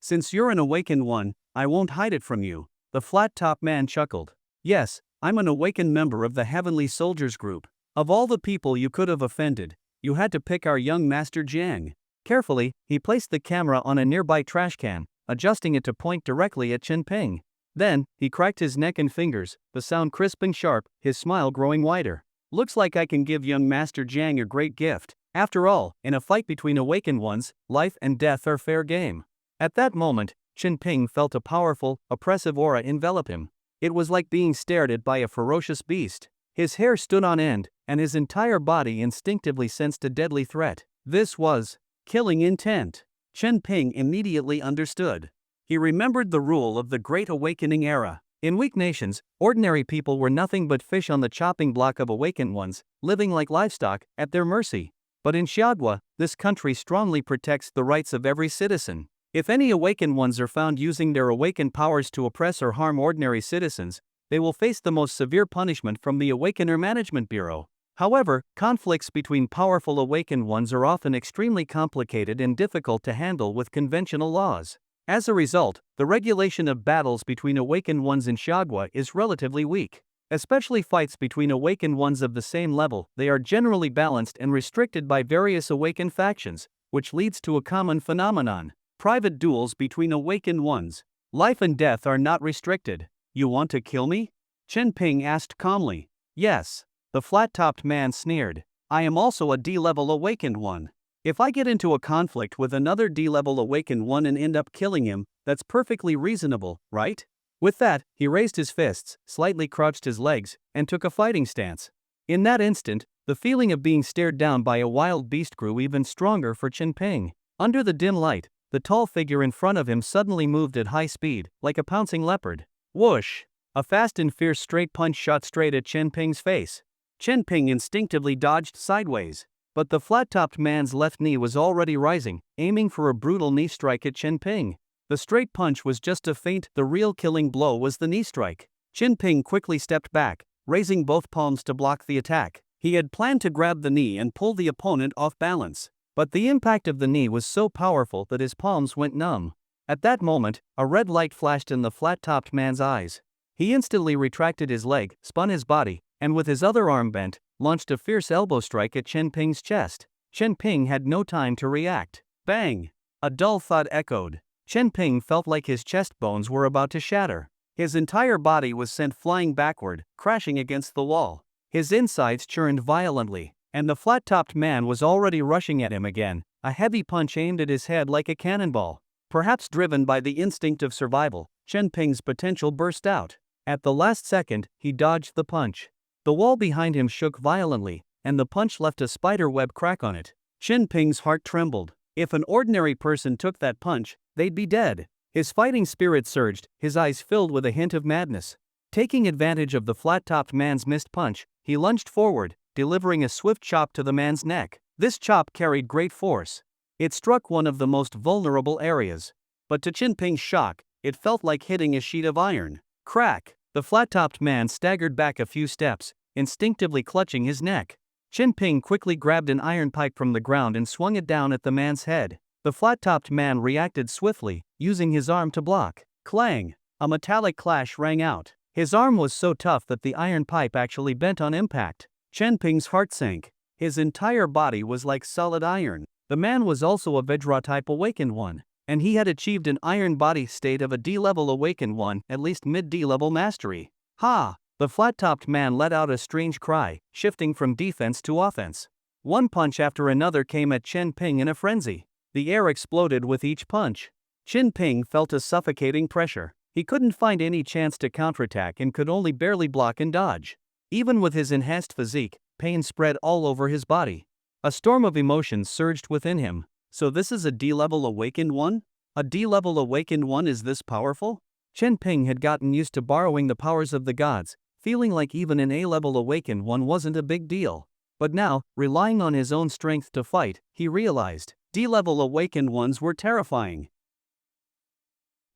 Since you're an awakened one, I won't hide it from you. The flat-top man chuckled. Yes, I'm an awakened member of the Heavenly Soldiers group. Of all the people you could have offended, you had to pick our young Master Jiang. Carefully, he placed the camera on a nearby trash can, adjusting it to point directly at Chin Ping. Then, he cracked his neck and fingers, the sound crisp and sharp, his smile growing wider. Looks like I can give young Master Jiang a great gift. After all, in a fight between awakened ones, life and death are fair game. At that moment, Chin Ping felt a powerful, oppressive aura envelop him. It was like being stared at by a ferocious beast. His hair stood on end, and his entire body instinctively sensed a deadly threat. This was killing intent. Chin Ping immediately understood. He remembered the rule of the Great Awakening era. In weak nations, ordinary people were nothing but fish on the chopping block of awakened ones, living like livestock, at their mercy. But in Xiagua, this country strongly protects the rights of every citizen. If any awakened ones are found using their awakened powers to oppress or harm ordinary citizens, they will face the most severe punishment from the Awakener Management Bureau. However, conflicts between powerful awakened ones are often extremely complicated and difficult to handle with conventional laws. As a result, the regulation of battles between awakened ones in Xiagua is relatively weak. Especially fights between awakened ones of the same level, they are generally balanced and restricted by various awakened factions, which leads to a common phenomenon: private duels between awakened ones. Life and death are not restricted. You want to kill me? Chin Ping asked calmly. Yes. The flat-topped man sneered. I am also a D-level awakened one. If I get into a conflict with another D-level awakened one and end up killing him, that's perfectly reasonable, right? With that, he raised his fists, slightly crouched his legs, and took a fighting stance. In that instant, the feeling of being stared down by a wild beast grew even stronger for Chin Ping. Under the dim light, the tall figure in front of him suddenly moved at high speed, like a pouncing leopard. Whoosh! A fast and fierce straight punch shot straight at Chin Ping's face. Chin Ping instinctively dodged sideways. But the flat-topped man's left knee was already rising, aiming for a brutal knee strike at Chin Ping. The straight punch was just a feint, the real killing blow was the knee strike. Chin Ping quickly stepped back, raising both palms to block the attack. He had planned to grab the knee and pull the opponent off balance. But the impact of the knee was so powerful that his palms went numb. At that moment, a red light flashed in the flat-topped man's eyes. He instantly retracted his leg, spun his body, and with his other arm bent, launched a fierce elbow strike at Chin Ping's chest. Chin Ping had no time to react. Bang! A dull thud echoed. Chin Ping felt like his chest bones were about to shatter. His entire body was sent flying backward, crashing against the wall. His insides churned violently, and the flat-topped man was already rushing at him again, a heavy punch aimed at his head like a cannonball. Perhaps driven by the instinct of survival, Chin Ping's potential burst out. At the last second, he dodged the punch. The wall behind him shook violently, and the punch left a spider-web crack on it. Chin Ping's heart trembled. If an ordinary person took that punch, they'd be dead. His fighting spirit surged, his eyes filled with a hint of madness. Taking advantage of the flat-topped man's missed punch, he lunged forward, delivering a swift chop to the man's neck. This chop carried great force. It struck one of the most vulnerable areas. But to Chin Ping's shock, it felt like hitting a sheet of iron. Crack! The flat-topped man staggered back a few steps, instinctively clutching his neck. Chin Ping quickly grabbed an iron pipe from the ground and swung it down at the man's head. The flat-topped man reacted swiftly, using his arm to block. Clang! A metallic clash rang out. His arm was so tough that the iron pipe actually bent on impact. Chin Ping's heart sank. His entire body was like solid iron. The man was also a Vajra-type awakened one. and he had achieved an iron body state of a D-level awakened one, at least mid-D-level mastery. Ha! The flat-topped man let out a strange cry, shifting from defense to offense. One punch after another came at Chen Ping in a frenzy. The air exploded with each punch. Chen Ping felt a suffocating pressure. He couldn't find any chance to counterattack and could only barely block and dodge. Even with his enhanced physique, pain spread all over his body. A storm of emotions surged within him. So this is a D-level awakened one? A D-level awakened one is this powerful? Chen Ping had gotten used to borrowing the powers of the gods, feeling like even an A-level awakened one wasn't a big deal. But now, relying on his own strength to fight, he realized D-level awakened ones were terrifying.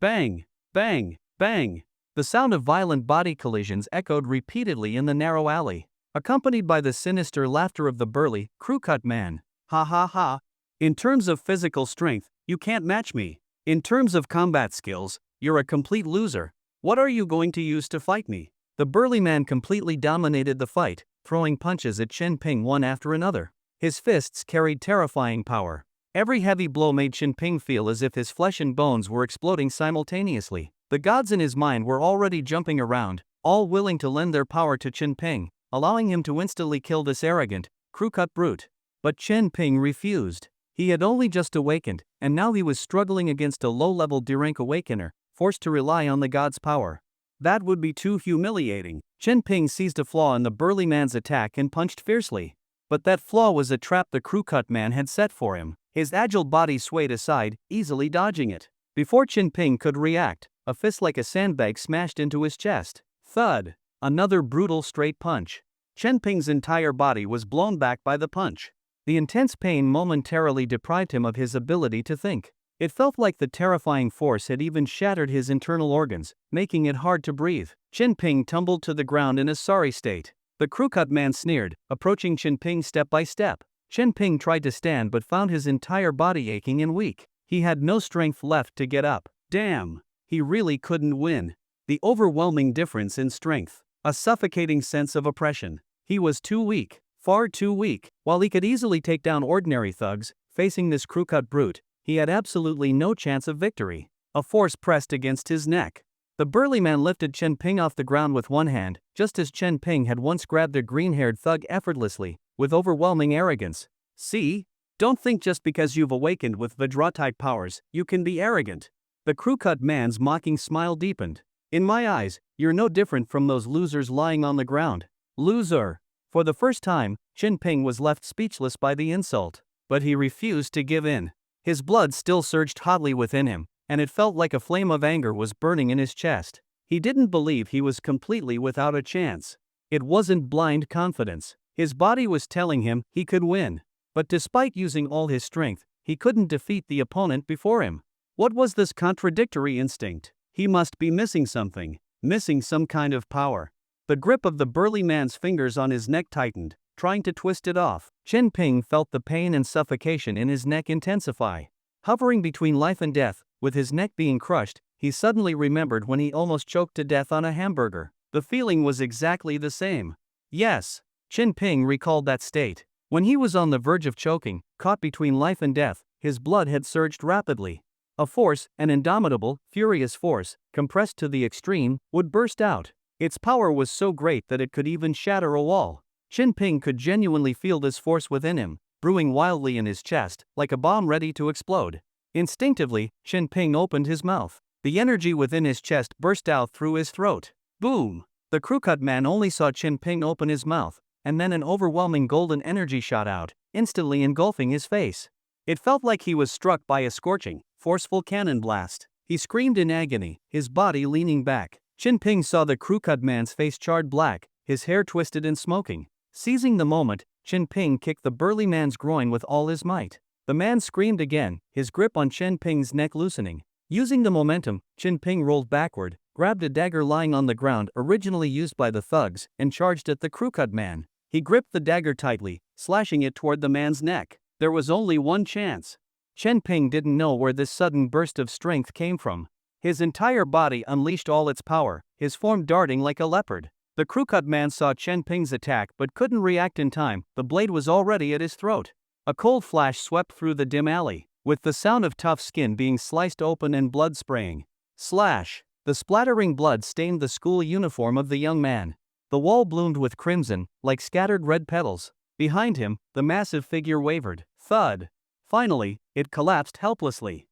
Bang! Bang! Bang! The sound of violent body collisions echoed repeatedly in the narrow alley, accompanied by the sinister laughter of the burly, crew-cut man. Ha ha ha! In terms of physical strength, you can't match me. In terms of combat skills, you're a complete loser. What are you going to use to fight me? The burly man completely dominated the fight, throwing punches at Chen Ping one after another. His fists carried terrifying power. Every heavy blow made Chen Ping feel as if his flesh and bones were exploding simultaneously. The gods in his mind were already jumping around, all willing to lend their power to Chen Ping, allowing him to instantly kill this arrogant, crew-cut brute. But Chen Ping refused. He had only just awakened, and now he was struggling against a low-level D-rank awakener, forced to rely on the god's power. That would be too humiliating. Chen Ping seized a flaw in the burly man's attack and punched fiercely. But that flaw was a trap the crew-cut man had set for him. His agile body swayed aside, easily dodging it. Before Chen Ping could react, a fist like a sandbag smashed into his chest. Thud! Another brutal straight punch. Chen Ping's entire body was blown back by the punch. The intense pain momentarily deprived him of his ability to think. It felt like the terrifying force had even shattered his internal organs, making it hard to breathe. Chen Ping tumbled to the ground in a sorry state. The crew-cut man sneered, approaching Chen Ping step by step. Chen Ping tried to stand but found his entire body aching and weak. He had no strength left to get up. Damn! He really couldn't win. The overwhelming difference in strength. A suffocating sense of oppression. He was too weak. Far too weak. While he could easily take down ordinary thugs, facing this crew-cut brute, he had absolutely no chance of victory. A force pressed against his neck. The burly man lifted Chen Ping off the ground with one hand, just as Chen Ping had once grabbed a green-haired thug effortlessly, with overwhelming arrogance. See? Don't think just because you've awakened with Vajra-type powers, you can be arrogant. The crew-cut man's mocking smile deepened. In my eyes, you're no different from those losers lying on the ground. Loser! For the first time, Chen Ping was left speechless by the insult. But he refused to give in. His blood still surged hotly within him, and it felt like a flame of anger was burning in his chest. He didn't believe he was completely without a chance. It wasn't blind confidence. His body was telling him he could win. But despite using all his strength, he couldn't defeat the opponent before him. What was this contradictory instinct? He must be missing something, missing some kind of power. The grip of the burly man's fingers on his neck tightened, trying to twist it off. Chen Ping felt the pain and suffocation in his neck intensify. Hovering between life and death, with his neck being crushed, he suddenly remembered when he almost choked to death on a hamburger. The feeling was exactly the same. Yes, Chen Ping recalled that state. When he was on the verge of choking, caught between life and death, his blood had surged rapidly. A force, an indomitable, furious force, compressed to the extreme, would burst out. Its power was so great that it could even shatter a wall. Chen Ping could genuinely feel this force within him, brewing wildly in his chest, like a bomb ready to explode. Instinctively, Chen Ping opened his mouth. The energy within his chest burst out through his throat. Boom! The crew-cut man only saw Chen Ping open his mouth, and then an overwhelming golden energy shot out, instantly engulfing his face. It felt like he was struck by a scorching, forceful cannon blast. He screamed in agony, his body leaning back. Chen Ping saw the crew-cut man's face charred black, his hair twisted and smoking. Seizing the moment, Chen Ping kicked the burly man's groin with all his might. The man screamed again, his grip on Chen Ping's neck loosening. Using the momentum, Chen Ping rolled backward, grabbed a dagger lying on the ground originally used by the thugs, and charged at the crew-cut man. He gripped the dagger tightly, slashing it toward the man's neck. There was only one chance. Chen Ping didn't know where this sudden burst of strength came from. His entire body unleashed all its power, his form darting like a leopard. The crew-cut man saw Chen Ping's attack but couldn't react in time. The blade was already at his throat. A cold flash swept through the dim alley. with the sound of tough skin being sliced open and blood spraying. Slash! The splattering blood stained the school uniform of the young man. The wall bloomed with crimson, like scattered red petals. Behind him, the massive figure wavered. Thud! Finally, it collapsed helplessly.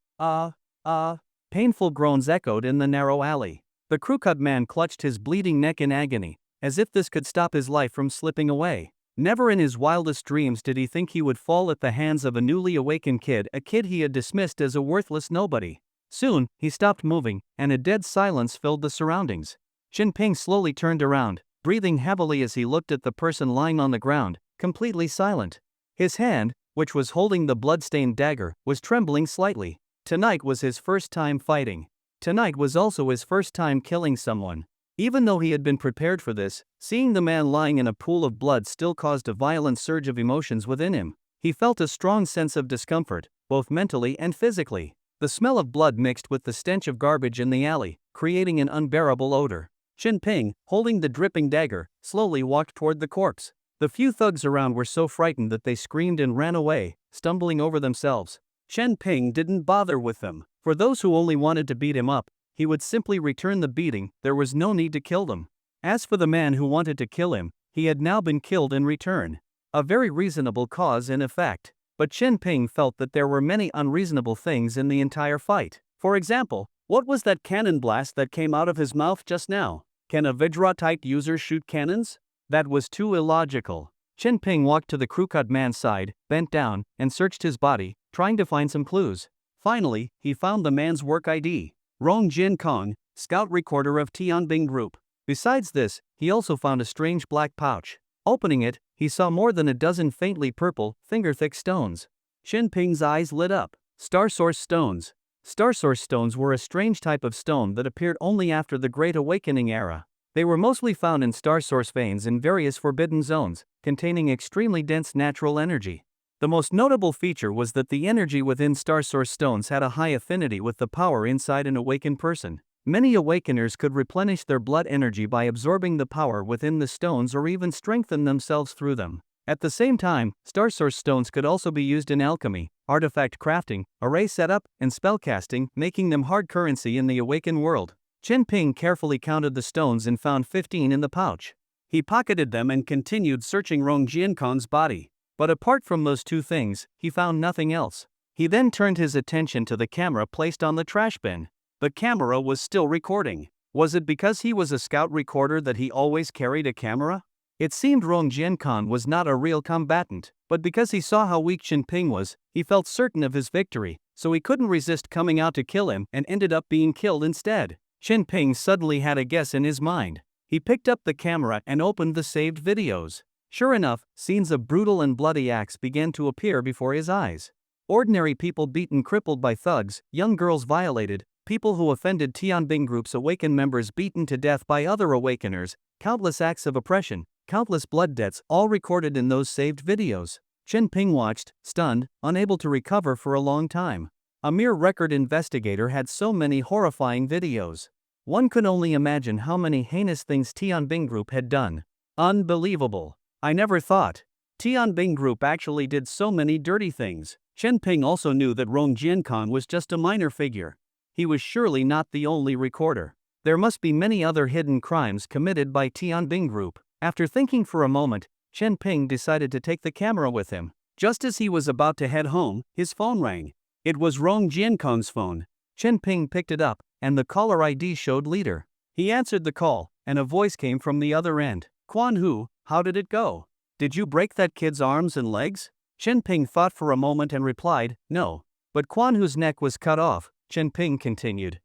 Painful groans echoed in the narrow alley. The crew-cut man clutched his bleeding neck in agony, as if this could stop his life from slipping away. Never in his wildest dreams did he think he would fall at the hands of a newly awakened kid, a kid he had dismissed as a worthless nobody. Soon, he stopped moving, and a dead silence filled the surroundings. Jinping slowly turned around, breathing heavily as he looked at the person lying on the ground, completely silent. His hand, which was holding the blood-stained dagger, was trembling slightly. Tonight was his first time fighting. Tonight was also his first time killing someone. Even though he had been prepared for this, seeing the man lying in a pool of blood still caused a violent surge of emotions within him. He felt a strong sense of discomfort, both mentally and physically. The smell of blood mixed with the stench of garbage in the alley, creating an unbearable odor. Jinping, holding the dripping dagger, slowly walked toward the corpse. The few thugs around were so frightened that they screamed and ran away, stumbling over themselves. Jinping didn't bother with them. For those who only wanted to beat him up, he would simply return the beating. There was no need to kill them. As for the man who wanted to kill him, he had now been killed in return. A very reasonable cause in effect. But Jinping felt that there were many unreasonable things in the entire fight. For example, what was that cannon blast that came out of his mouth just now? Can a Vajra-type user shoot cannons? That was too illogical. Jinping walked to the crew-cut man's side, bent down, and searched his body, trying to find some clues. Finally, he found the man's work ID. Rong Jinkong, scout recorder of Tianbing Group. Besides this, he also found a strange black pouch. Opening it, he saw more than a dozen faintly purple, finger-thick stones. Jinping's eyes lit up. Star Source stones. Star Source stones were a strange type of stone that appeared only after the Great Awakening era. They were mostly found in star source veins in various forbidden zones, containing extremely dense natural energy. The most notable feature was that the energy within star source stones had a high affinity with the power inside an awakened person. Many awakeners could replenish their blood energy by absorbing the power within the stones or even strengthen themselves through them. At the same time, star source stones could also be used in alchemy, artifact crafting, array setup, and spellcasting, making them hard currency in the awakened world. Jinping carefully counted the stones and found 15 in the pouch. He pocketed them and continued searching Rong Jiankong's body. But apart from those two things, he found nothing else. He then turned his attention to the camera placed on the trash bin. The camera was still recording. Was it because he was a scout recorder that he always carried a camera? It seemed Rong Jiankong was not a real combatant, but because he saw how weak Jinping was, he felt certain of his victory, so he couldn't resist coming out to kill him and ended up being killed instead. Jinping suddenly had a guess in his mind. He picked up the camera and opened the saved videos. Sure enough, scenes of brutal and bloody acts began to appear before his eyes. Ordinary people beaten, crippled by thugs, young girls violated, people who offended Tianbing Group's awakened members beaten to death by other awakeners, countless acts of oppression, countless blood debts, all recorded in those saved videos. Jinping watched, stunned, unable to recover for a long time. A mere record investigator had so many horrifying videos. One could only imagine how many heinous things Tianbing Group had done. Unbelievable. I never thought Tianbing Group actually did so many dirty things. Jinping also knew that Rong Jiankong was just a minor figure. He was surely not the only recorder. There must be many other hidden crimes committed by Tianbing Group. After thinking for a moment, Jinping decided to take the camera with him. Just as he was about to head home, his phone rang. It was Rong Jiankong's phone. Jinping picked it up, and the caller ID showed leader. He answered the call, and a voice came from the other end. Quan Hu, how did it go? Did you break that kid's arms and legs? Jinping thought for a moment and replied, no. But Quan Hu's neck was cut off. Jinping continued.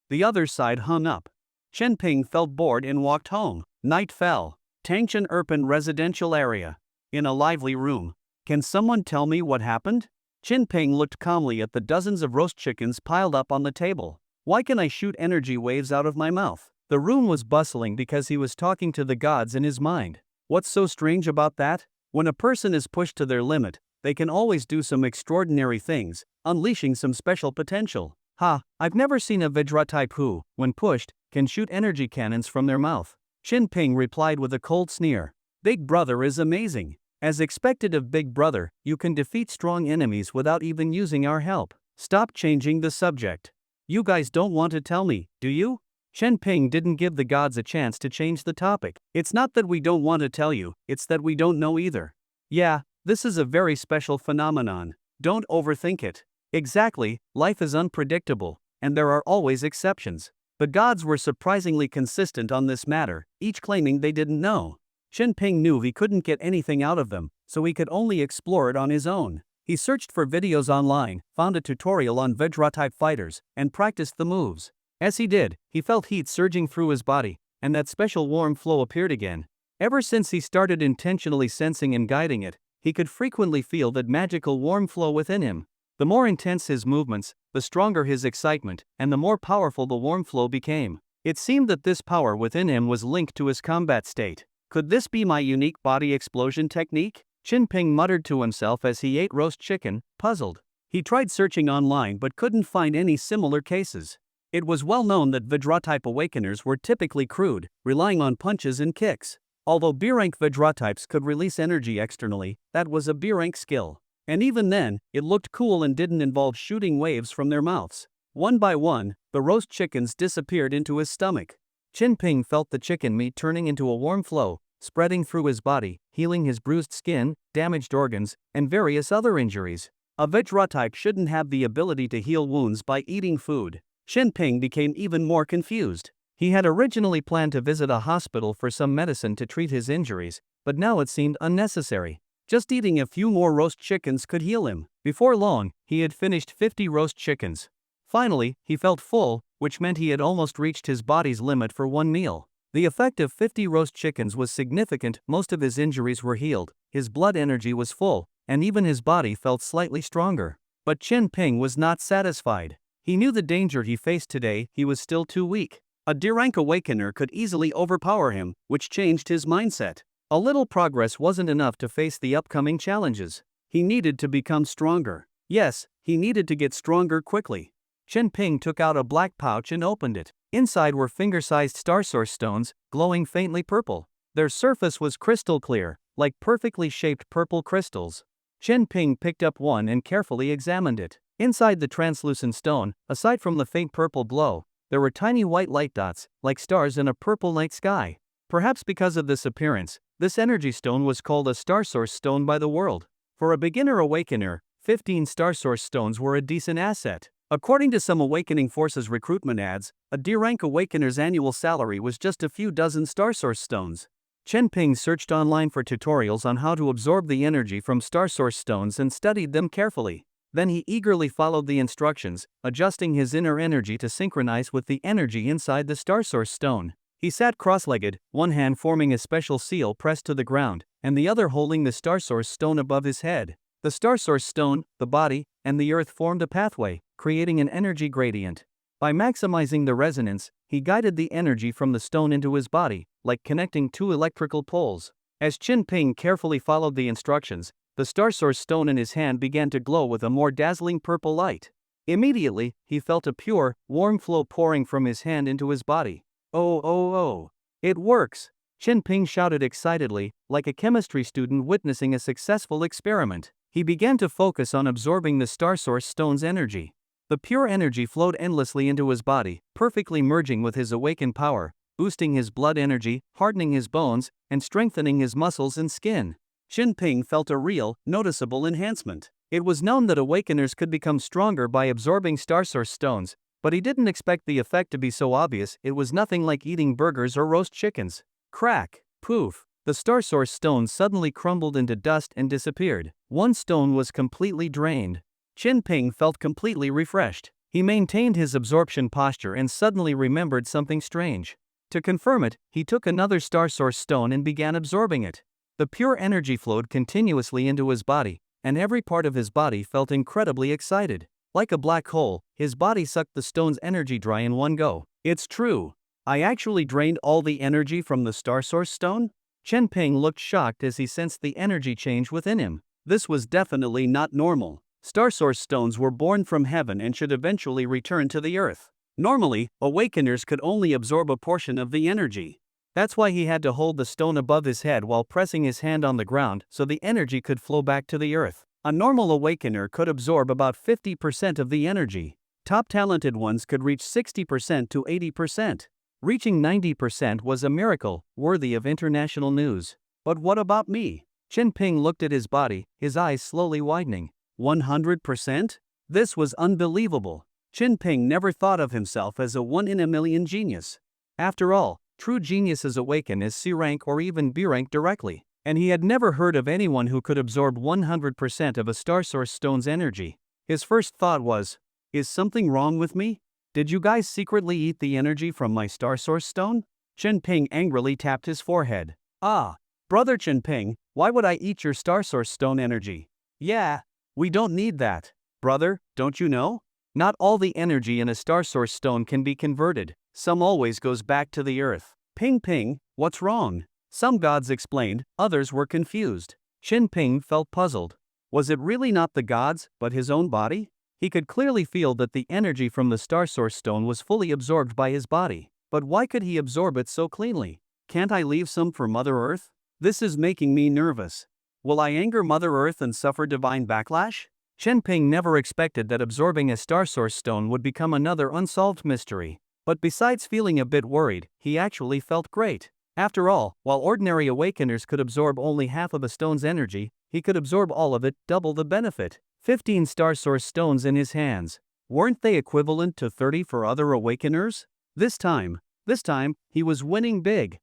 The other side hung up. Jinping felt bored and walked home. Night fell. Tangshan urban residential area. In a lively room. Can someone tell me what happened? Jinping looked calmly at the dozens of roast chickens piled up on the table. Why can I shoot energy waves out of my mouth? The room was bustling because he was talking to the gods in his mind. What's so strange about that? When a person is pushed to their limit, they can always do some extraordinary things, unleashing some special potential. I've never seen a Vajra type who, when pushed, can shoot energy cannons from their mouth. Jinping replied with a cold sneer. Big brother is amazing. As expected of Big Brother, you can defeat strong enemies without even using our help. Stop changing the subject. You guys don't want to tell me, do you? Chen Ping didn't give the gods a chance to change the topic. It's not that we don't want to tell you, it's that we don't know either. Yeah, this is a very special phenomenon. Don't overthink it. Exactly, life is unpredictable, and there are always exceptions. The gods were surprisingly consistent on this matter, each claiming they didn't know. Chen Ping knew he couldn't get anything out of them, so he could only explore it on his own. He searched for videos online, found a tutorial on Vajra-type fighters, and practiced the moves. As he did, he felt heat surging through his body, and that special warm flow appeared again. Ever since he started intentionally sensing and guiding it, he could frequently feel that magical warm flow within him. The more intense his movements, the stronger his excitement, and the more powerful the warm flow became. It seemed that this power within him was linked to his combat state. Could this be my unique body explosion technique? Chen Ping muttered to himself as he ate roast chicken, puzzled. He tried searching online but couldn't find any similar cases. It was well known that Vajra-type awakeners were typically crude, relying on punches and kicks. Although B-rank Vajra-types could release energy externally, that was a B-rank skill. And even then, it looked cool and didn't involve shooting waves from their mouths. One by one, the roast chickens disappeared into his stomach. Chen Ping felt the chicken meat turning into a warm flow, spreading through his body, healing his bruised skin, damaged organs, and various other injuries. A Vajra-type shouldn't have the ability to heal wounds by eating food. Chen Ping became even more confused. He had originally planned to visit a hospital for some medicine to treat his injuries, but now it seemed unnecessary. Just eating a few more roast chickens could heal him. Before long, he had finished 50 roast chickens. Finally, he felt full, which meant he had almost reached his body's limit for one meal. The effect of 50 roast chickens was significant. Most of his injuries were healed, his blood energy was full, and even his body felt slightly stronger. But Chen Ping was not satisfied. He knew the danger he faced today. He was still too weak. A D-rank awakener could easily overpower him, which changed his mindset. A little progress wasn't enough to face the upcoming challenges. He needed to become stronger. Yes, he needed to get stronger quickly. Chen Ping took out a black pouch and opened it. Inside were finger-sized star source stones, glowing faintly purple. Their surface was crystal clear, like perfectly shaped purple crystals. Chen Ping picked up one and carefully examined it. Inside the translucent stone, aside from the faint purple glow, there were tiny white light dots, like stars in a purple night sky. Perhaps because of this appearance, this energy stone was called a star source stone by the world. For a beginner awakener, 15 star source stones were a decent asset. According to some Awakening Forces recruitment ads, a D-rank awakener's annual salary was just a few dozen star source stones. Chen Ping searched online for tutorials on how to absorb the energy from star source stones and studied them carefully. Then he eagerly followed the instructions, adjusting his inner energy to synchronize with the energy inside the star source stone. He sat cross-legged, one hand forming a special seal pressed to the ground, and the other holding the star source stone above his head. The star source stone, the body, and the earth formed a pathway, creating an energy gradient. By maximizing the resonance, he guided the energy from the stone into his body, like connecting two electrical poles. As Chen Ping carefully followed the instructions, the star source stone in his hand began to glow with a more dazzling purple light. Immediately, he felt a pure, warm flow pouring from his hand into his body. Oh, it works! Chen Ping shouted excitedly, like a chemistry student witnessing a successful experiment. He began to focus on absorbing the star source stone's energy. The pure energy flowed endlessly into his body, perfectly merging with his awakened power, boosting his blood energy, hardening his bones, and strengthening his muscles and skin. Chen Ping felt a real, noticeable enhancement. It was known that awakeners could become stronger by absorbing star source stones, but he didn't expect the effect to be so obvious. It was nothing like eating burgers or roast chickens. Crack! Poof! The star source stone suddenly crumbled into dust and disappeared. One stone was completely drained. Chen Ping felt completely refreshed. He maintained his absorption posture and suddenly remembered something strange. To confirm it, he took another star source stone and began absorbing it. The pure energy flowed continuously into his body, and every part of his body felt incredibly excited. Like a black hole, his body sucked the stone's energy dry in one go. It's true. I actually drained all the energy from the star source stone? Chen Ping looked shocked as he sensed the energy change within him. This was definitely not normal. Star source stones were born from heaven and should eventually return to the earth. Normally, awakeners could only absorb a portion of the energy. That's why he had to hold the stone above his head while pressing his hand on the ground so the energy could flow back to the earth. A normal awakener could absorb about 50% of the energy. Top talented ones could reach 60% to 80%. Reaching 90% was a miracle, worthy of international news. But what about me? Chen Ping looked at his body, his eyes slowly widening. 100%? This was unbelievable. Chen Ping never thought of himself as a one-in-a-million genius. After all, true geniuses awaken as C-rank or even B-rank directly, and he had never heard of anyone who could absorb 100% of a star source stone's energy. His first thought was, is something wrong with me? Did you guys secretly eat the energy from my star source stone? Chen Ping angrily tapped his forehead. Ah, brother Chen Ping, why would I eat your star source stone energy? Yeah, we don't need that. Brother, don't you know? Not all the energy in a star source stone can be converted. Some always goes back to the earth. Ping Ping, what's wrong? Some gods explained, others were confused. Chen Ping felt puzzled. Was it really not the gods, but his own body? He could clearly feel that the energy from the star source stone was fully absorbed by his body. But why could he absorb it so cleanly? Can't I leave some for Mother Earth? This is making me nervous. Will I anger Mother Earth and suffer divine backlash? Chen Ping never expected that absorbing a star source stone would become another unsolved mystery. But besides feeling a bit worried, he actually felt great. After all, while ordinary awakeners could absorb only half of a stone's energy, he could absorb all of it, double the benefit. 15 star source stones in his hands. Weren't they equivalent to 30 for other awakeners? This time, he was winning big.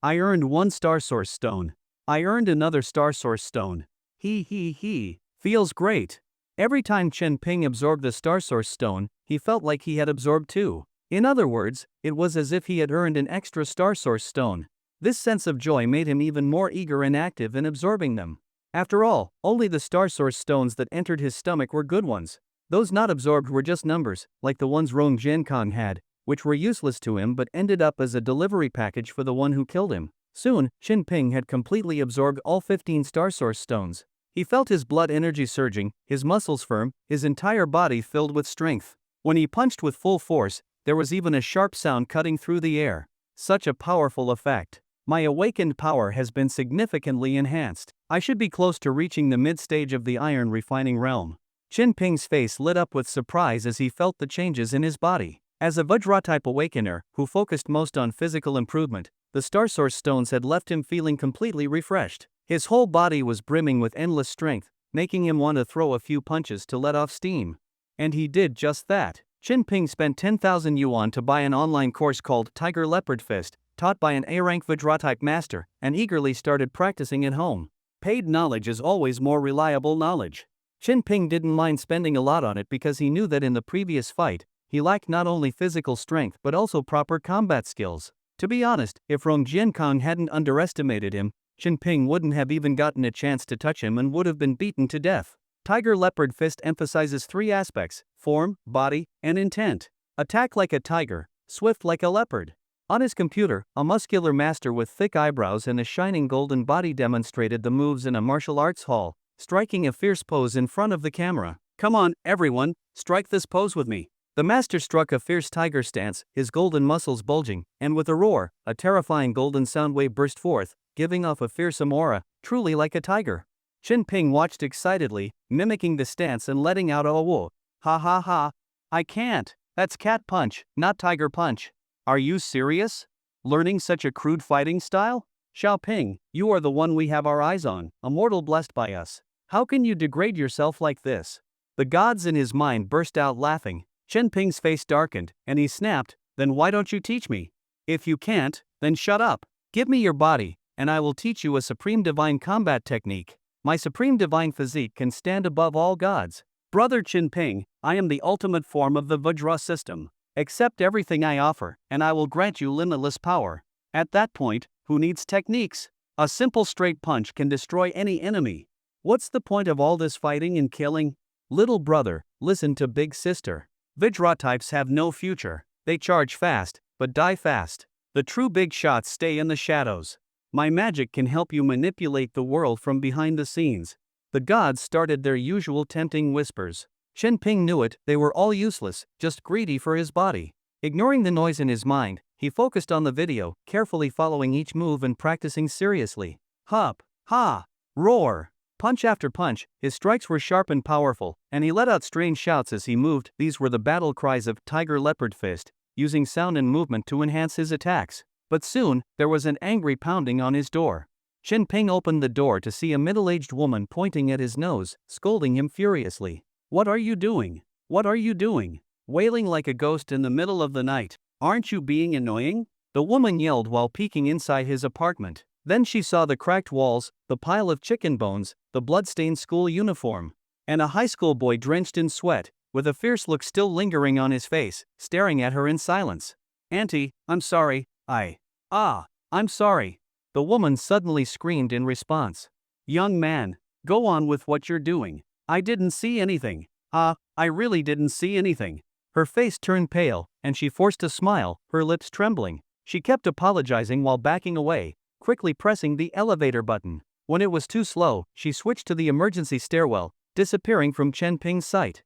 I earned 1 star source stone. I earned another star source stone. He. Feels great. Every time Chen Ping absorbed the star source stone, he felt like he had absorbed 2. In other words, it was as if he had earned an extra star source stone. This sense of joy made him even more eager and active in absorbing them. After all, only the star source stones that entered his stomach were good ones. Those not absorbed were just numbers, like the ones Rong Jiankong had, which were useless to him but ended up as a delivery package for the one who killed him. Soon, Chen Ping had completely absorbed all 15 star source stones. He felt his blood energy surging, his muscles firm, his entire body filled with strength. When he punched with full force, there was even a sharp sound cutting through the air. Such a powerful effect. My awakened power has been significantly enhanced. I should be close to reaching the mid-stage of the iron refining realm. Chen Ping's face lit up with surprise as he felt the changes in his body. As a Vajra-type awakener, who focused most on physical improvement, the star source stones had left him feeling completely refreshed. His whole body was brimming with endless strength, making him want to throw a few punches to let off steam. And he did just that. Chen Ping spent 10,000 yuan to buy an online course called Tiger Leopard Fist, taught by an A-rank Vajra-type master, and eagerly started practicing at home. Paid knowledge is always more reliable knowledge. Chen Ping didn't mind spending a lot on it because he knew that in the previous fight, he lacked not only physical strength but also proper combat skills. To be honest, if Rong Jiankong hadn't underestimated him, Chen Ping wouldn't have even gotten a chance to touch him and would have been beaten to death. Tiger Leopard Fist emphasizes 3 aspects: form, body, and intent. Attack like a tiger, swift like a leopard. On his computer, a muscular master with thick eyebrows and a shining golden body demonstrated the moves in a martial arts hall, striking a fierce pose in front of the camera. Come on, everyone, strike this pose with me. The master struck a fierce tiger stance, his golden muscles bulging, and with a roar, a terrifying golden sound wave burst forth, giving off a fearsome aura, truly like a tiger. Chen Ping watched excitedly, mimicking the stance and letting out a whoa. Ha. I can't. That's cat punch, not tiger punch. Are you serious? Learning such a crude fighting style? Xiao Ping, you are the one we have our eyes on, a mortal blessed by us. How can you degrade yourself like this? The gods in his mind burst out laughing. Chen Ping's face darkened, and he snapped, then why don't you teach me? If you can't, then shut up. Give me your body, and I will teach you a supreme divine combat technique. My supreme divine physique can stand above all gods. Brother Chen Ping, I am the ultimate form of the Vajra system. Accept everything I offer, and I will grant you limitless power. At that point, who needs techniques? A simple straight punch can destroy any enemy. What's the point of all this fighting and killing? Little brother, listen to big sister. Vajra types have no future. They charge fast, but die fast. The true big shots stay in the shadows. My magic can help you manipulate the world from behind the scenes. The gods started their usual tempting whispers. Chen Ping knew it, they were all useless, just greedy for his body. Ignoring the noise in his mind, he focused on the video, carefully following each move and practicing seriously. Hup, ha, roar. Punch after punch, his strikes were sharp and powerful, and he let out strange shouts as he moved. These were the battle cries of Tiger Leopard Fist, using sound and movement to enhance his attacks. But soon, there was an angry pounding on his door. Chen Ping opened the door to see a middle-aged woman pointing at his nose, scolding him furiously. "What are you doing? What are you doing? Wailing like a ghost in the middle of the night. Aren't you being annoying?" The woman yelled while peeking inside his apartment. Then she saw the cracked walls, the pile of chicken bones, the blood-stained school uniform, and a high school boy drenched in sweat, with a fierce look still lingering on his face, staring at her in silence. "Auntie, I'm sorry, I'm sorry." The woman suddenly screamed in response. "Young man, go on with what you're doing. I didn't see anything. I really didn't see anything." Her face turned pale, and she forced a smile, her lips trembling. She kept apologizing while backing away, quickly pressing the elevator button. When it was too slow, she switched to the emergency stairwell, disappearing from Chen Ping's sight.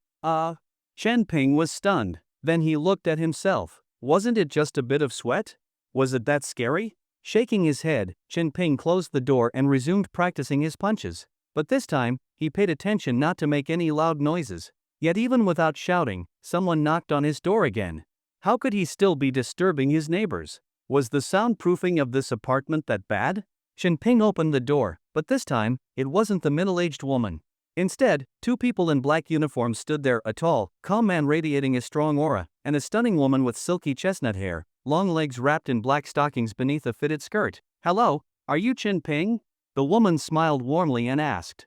Chen Ping was stunned. Then he looked at himself. Wasn't it just a bit of sweat? Was it that scary? Shaking his head, Chen Ping closed the door and resumed practicing his punches. But this time, he paid attention not to make any loud noises. Yet even without shouting, someone knocked on his door again. How could he still be disturbing his neighbors? Was the soundproofing of this apartment that bad? Chen Ping opened the door, but this time, it wasn't the middle-aged woman. Instead, two people in black uniforms stood there, a tall, calm man radiating a strong aura, and a stunning woman with silky chestnut hair, long legs wrapped in black stockings beneath a fitted skirt. "Hello, are you Chen Ping?" The woman smiled warmly and asked.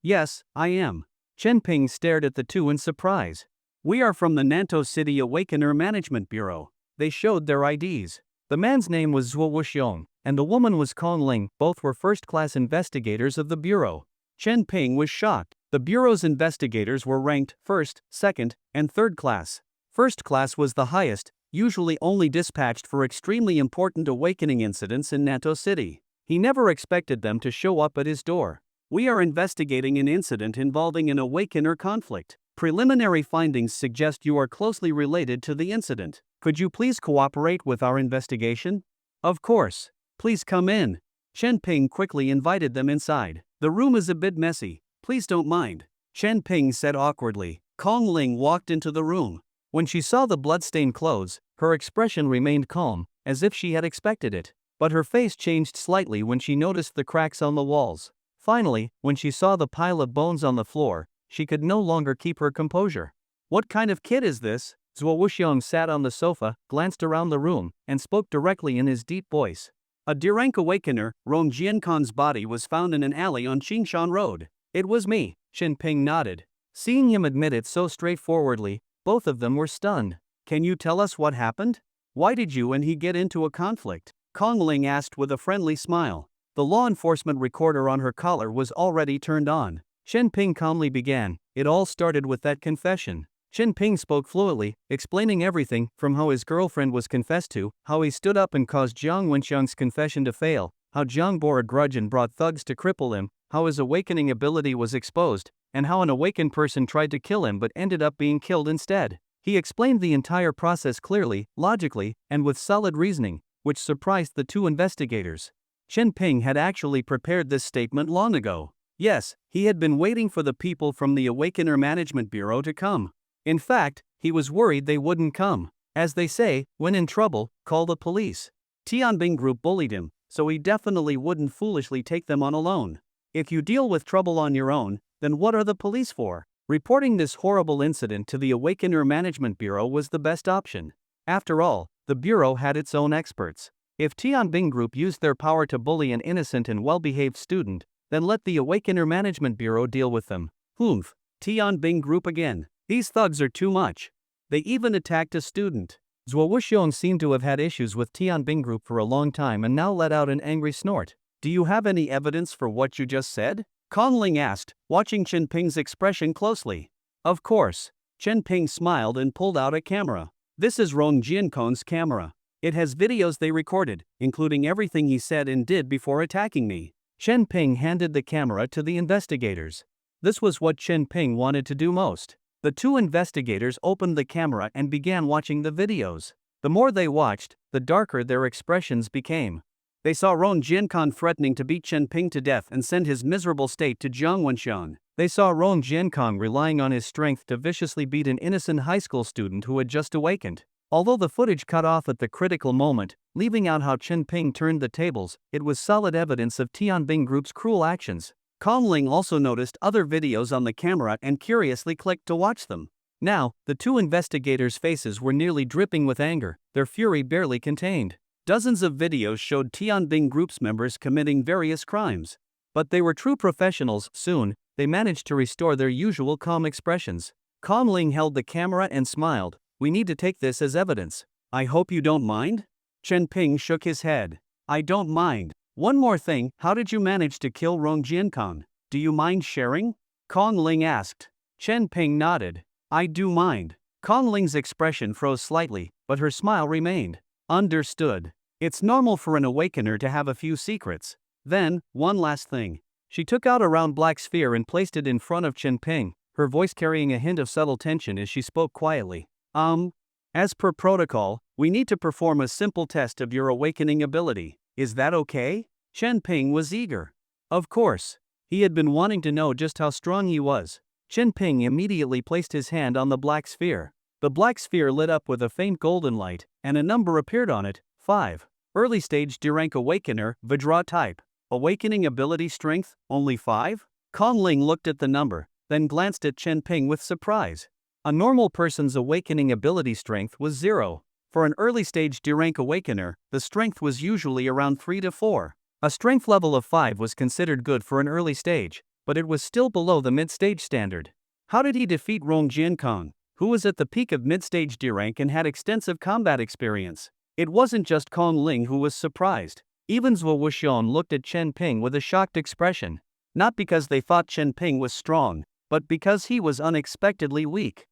Yes, I am." Chen Ping stared at the two in surprise. "We are from the Nantou City Awakener Management Bureau." They showed their IDs. The man's name was Zhuo Wuxiong, and the woman was Kong Ling. Both were first-class investigators of the bureau. Chen Ping was shocked. The bureau's investigators were ranked first, second, and third class. First class was the highest, usually only dispatched for extremely important awakening incidents in Nantou City. He never expected them to show up at his door. "We are investigating an incident involving an awakener conflict. Preliminary findings suggest you are closely related to the incident. Could you please cooperate with our investigation?" "Of course. Please come in." Chen Ping quickly invited them inside. "The room is a bit messy. Please don't mind," Chen Ping said awkwardly. Kong Ling walked into the room. When she saw the blood-stained clothes, her expression remained calm, as if she had expected it. But her face changed slightly when she noticed the cracks on the walls. Finally, when she saw the pile of bones on the floor, she could no longer keep her composure. "What kind of kid is this?" Zhuo Wuxiong sat on the sofa, glanced around the room, and spoke directly in his deep voice. "A D-rank awakener, Rong Jiankon's body was found in an alley on Qingshan Road." "It was me," Chen Ping nodded. Seeing him admit it so straightforwardly, both of them were stunned. "Can you tell us what happened? Why did you and he get into a conflict?" Kong Ling asked with a friendly smile. The law enforcement recorder on her collar was already turned on. Chen Ping calmly began. "It all started with that confession." Chen Ping spoke fluently, explaining everything, from how his girlfriend was confessed to, how he stood up and caused Jiang Wenxiang's confession to fail, how Jiang bore a grudge and brought thugs to cripple him, how his awakening ability was exposed, and how an awakened person tried to kill him but ended up being killed instead. He explained the entire process clearly, logically, and with solid reasoning, which surprised the two investigators. Chen Ping had actually prepared this statement long ago. Yes, he had been waiting for the people from the Awakener Management Bureau to come. In fact, he was worried they wouldn't come. As they say, when in trouble, call the police. Tianbing Group bullied him, so he definitely wouldn't foolishly take them on alone. If you deal with trouble on your own, then what are the police for? Reporting this horrible incident to the Awakener Management Bureau was the best option. After all, the bureau had its own experts. If Tianbing Group used their power to bully an innocent and well-behaved student, then let the Awakener Management Bureau deal with them. Humph, Tianbing Group again. These thugs are too much. They even attacked a student. Zhuo Wuxiong seemed to have had issues with Tianbing Group for a long time and now let out an angry snort. "Do you have any evidence for what you just said?" Kong Ling asked, watching Chen Ping's expression closely. "Of course." Chen Ping smiled and pulled out a camera. "This is Rong Jiankon's camera. It has videos they recorded, including everything he said and did before attacking me." Chen Ping handed the camera to the investigators. This was what Chen Ping wanted to do most. The two investigators opened the camera and began watching the videos. The more they watched, the darker their expressions became. They saw Rong Jiankang threatening to beat Chen Ping to death and send his miserable state to Jiang Wenxian. They saw Rong Jiankang relying on his strength to viciously beat an innocent high school student who had just awakened. Although the footage cut off at the critical moment, leaving out how Chen Ping turned the tables, it was solid evidence of Tianbing Group's cruel actions. Kong Ling also noticed other videos on the camera and curiously clicked to watch them. Now, the two investigators' faces were nearly dripping with anger, their fury barely contained. Dozens of videos showed Tianbing Group's members committing various crimes. But they were true professionals. Soon, they managed to restore their usual calm expressions. Kong Ling held the camera and smiled. "We need to take this as evidence. I hope you don't mind?" Chen Ping shook his head. "I don't mind. One more thing, how did you manage to kill Rong Jiankang? Do you mind sharing?" Kong Ling asked. Chen Ping nodded. "I do mind." Kong Ling's expression froze slightly, but her smile remained. "Understood. It's normal for an awakener to have a few secrets." Then, one last thing. She took out a round black sphere and placed it in front of Chen Ping, her voice carrying a hint of subtle tension as she spoke quietly. As per protocol, we need to perform a simple test of your awakening ability. Is that okay?" Chen Ping was eager. Of course. He had been wanting to know just how strong he was. Chen Ping immediately placed his hand on the black sphere. The black sphere lit up with a faint golden light, and a number appeared on it, 5. Early stage D-rank awakener, Vajra type. Awakening ability strength, only 5? Kong Ling looked at the number, then glanced at Chen Ping with surprise. A normal person's awakening ability strength was 0. For an early stage D-rank awakener, the strength was usually around 3 to 4. A strength level of 5 was considered good for an early stage, but it was still below the mid-stage standard. How did he defeat Rong Jiankang, who was at the peak of mid-stage D-rank and had extensive combat experience? It wasn't just Kong Ling who was surprised. Even Zhuo Wuxian looked at Chen Ping with a shocked expression. Not because they thought Chen Ping was strong, but because he was unexpectedly weak.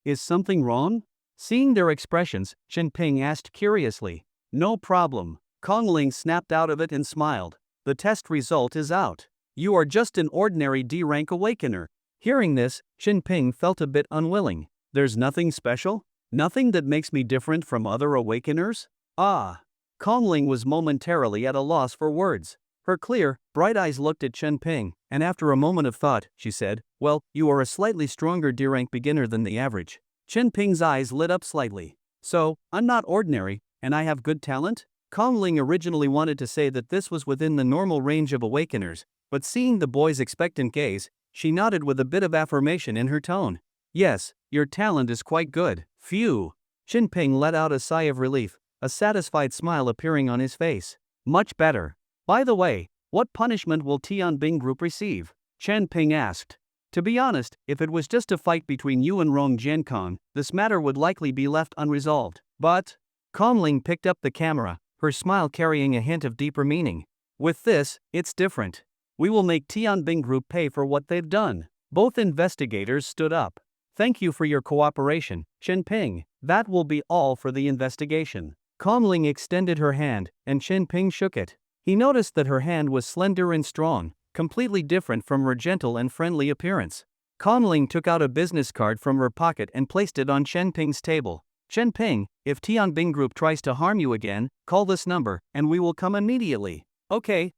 "Is something wrong?" Seeing their expressions, Chen Ping asked curiously. "No problem." Kong Ling snapped out of it and smiled. "The test result is out. You are just an ordinary D-rank awakener." Hearing this, Chen Ping felt a bit unwilling. "There's nothing special? Nothing that makes me different from other awakeners?" Kong Ling was momentarily at a loss for words. Her clear, bright eyes looked at Chen Ping, and after a moment of thought, she said, "Well, you are a slightly stronger D-rank beginner than the average." Chen Ping's eyes lit up slightly. "So, I'm not ordinary, and I have good talent?" Kong Ling originally wanted to say that this was within the normal range of awakeners, but seeing the boy's expectant gaze, she nodded with a bit of affirmation in her tone. "Yes, your talent is quite good." Phew! Chen Ping let out a sigh of relief, a satisfied smile appearing on his face. "Much better. By the way, what punishment will Tianbing Group receive?" Chen Ping asked. "To be honest, if it was just a fight between you and Rong Jiankang, this matter would likely be left unresolved. But..." Kong Ling picked up the camera, her smile carrying a hint of deeper meaning. "With this, it's different. We will make Tianbing Group pay for what they've done." Both investigators stood up. "Thank you for your cooperation, Chen Ping. That will be all for the investigation." Kong Ling extended her hand, and Chen Ping shook it. He noticed that her hand was slender and strong, completely different from her gentle and friendly appearance. Kong Ling took out a business card from her pocket and placed it on Chen Ping's table. "Chen Ping, if Tianbing Group tries to harm you again, call this number, and we will come immediately." Okay.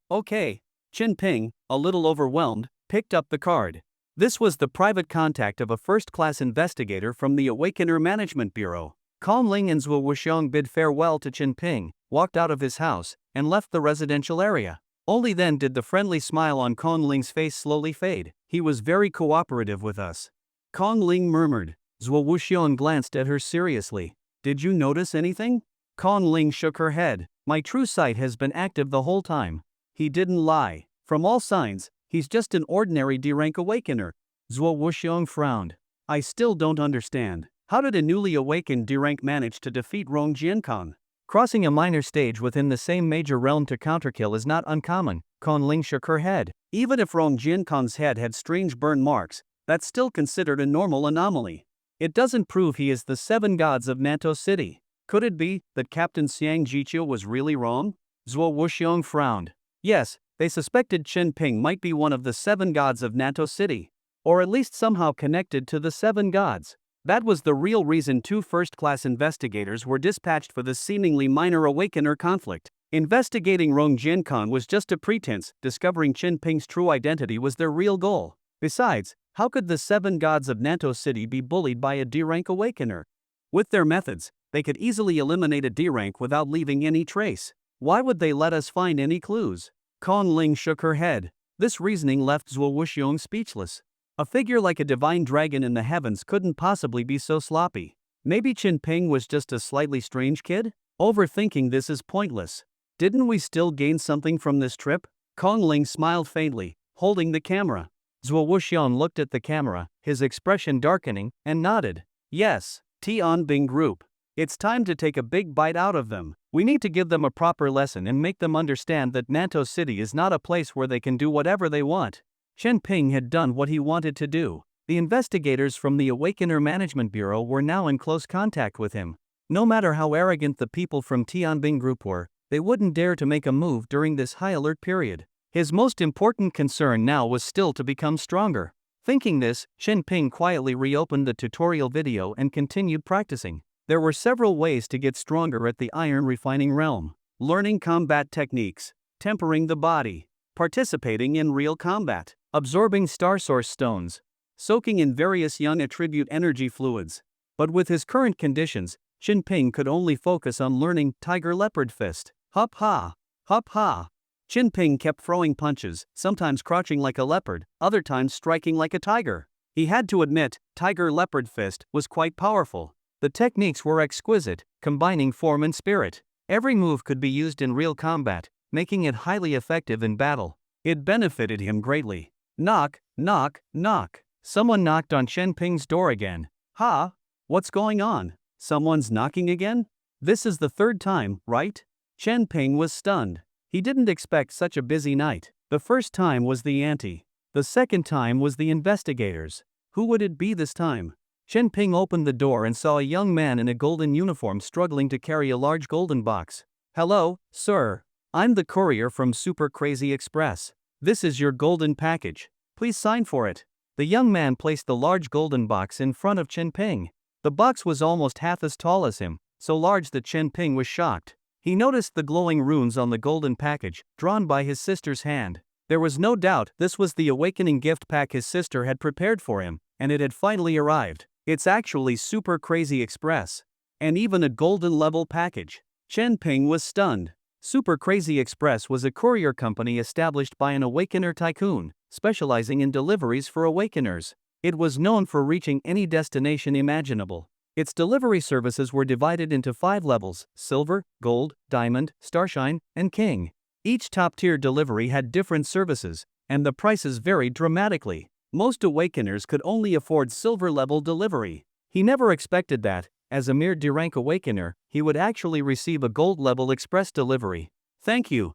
Chen Ping, a little overwhelmed, picked up the card. This was the private contact of a first-class investigator from the Awakener Management Bureau. Kong Ling and Zhuo Wuxiang bid farewell to Chen Ping, walked out of his house, and left the residential area. Only then did the friendly smile on Kong Ling's face slowly fade. "He was very cooperative with us," Kong Ling murmured. Zhuo Wuxian glanced at her seriously. "Did you notice anything?" Kong Ling shook her head. "My true sight has been active the whole time." He didn't lie. From all signs, he's just an ordinary D-rank awakener. Zhuo Wuxiang frowned. "I still don't understand. How did a newly awakened D-rank manage to defeat Rong Jiankang?" Crossing a minor stage within the same major realm to counterkill is not uncommon. Kong Ling shook her head. "Even if Rong Jiankang's head had strange burn marks, that's still considered a normal anomaly. It doesn't prove he is the 7 gods of Nantou City. Could it be that Captain Xiang Jiqiu was really wrong?" Zhuo Wuxiang frowned. Yes, they suspected Chen Ping might be one of the 7 gods of Nantou City. Or at least somehow connected to the 7 gods. That was the real reason 2 first-class investigators were dispatched for the seemingly minor Awakener conflict. Investigating Rong Jiankong was just a pretense, discovering Chen Ping's true identity was their real goal. Besides, how could the 7 gods of Nantou City be bullied by a D-rank Awakener? With their methods, they could easily eliminate a D-rank without leaving any trace. Why would they let us find any clues? Kong Ling shook her head. This reasoning left Zhuo Wuxiong speechless. A figure like a divine dragon in the heavens couldn't possibly be so sloppy. Maybe Chen Ping was just a slightly strange kid? Overthinking this is pointless. Didn't we still gain something from this trip? Kong Ling smiled faintly, holding the camera. Zhuo Wuxiong looked at the camera, his expression darkening, and nodded. Yes, Tianbing Group. It's time to take a big bite out of them. We need to give them a proper lesson and make them understand that Nantou City is not a place where they can do whatever they want. Chen Ping had done what he wanted to do. The investigators from the Awakener Management Bureau were now in close contact with him. No matter how arrogant the people from Tianbing Group were, they wouldn't dare to make a move during this high alert period. His most important concern now was still to become stronger. Thinking this, Chen Ping quietly reopened the tutorial video and continued practicing. There were several ways to get stronger at the iron refining realm. Learning combat techniques, tempering the body, participating in real combat, absorbing star source stones, soaking in various young attribute energy fluids. But with his current conditions, Chen Ping could only focus on learning Tiger Leopard Fist. Hup ha! Hup ha! Chen Ping kept throwing punches, sometimes crouching like a leopard, other times striking like a tiger. He had to admit, Tiger Leopard Fist was quite powerful. The techniques were exquisite, combining form and spirit. Every move could be used in real combat, making it highly effective in battle. It benefited him greatly. Knock, knock, knock. Someone knocked on Chen Ping's door again. Ha! What's going on? Someone's knocking again? This is the 3rd time, right? Chen Ping was stunned. He didn't expect such a busy night. The first time was the ante. The second time was the investigators. Who would it be this time? Chen Ping opened the door and saw a young man in a golden uniform struggling to carry a large golden box. Hello, sir. I'm the courier from Super Crazy Express. This is your golden package. Please sign for it. The young man placed the large golden box in front of Chen Ping. The box was almost half as tall as him, so large that Chen Ping was shocked. He noticed the glowing runes on the golden package, drawn by his sister's hand. There was no doubt this was the awakening gift pack his sister had prepared for him, and it had finally arrived. It's actually Super Crazy Express. And even a golden level package. Chen Ping was stunned. Super Crazy Express was a courier company established by an Awakener tycoon, specializing in deliveries for Awakeners. It was known for reaching any destination imaginable. Its delivery services were divided into 5 levels: Silver, Gold, Diamond, Starshine, and King. Each top-tier delivery had different services, and the prices varied dramatically. Most Awakeners could only afford Silver-level delivery. He never expected that, as a mere D-rank Awakener, he would actually receive a Gold-level express delivery. Thank you.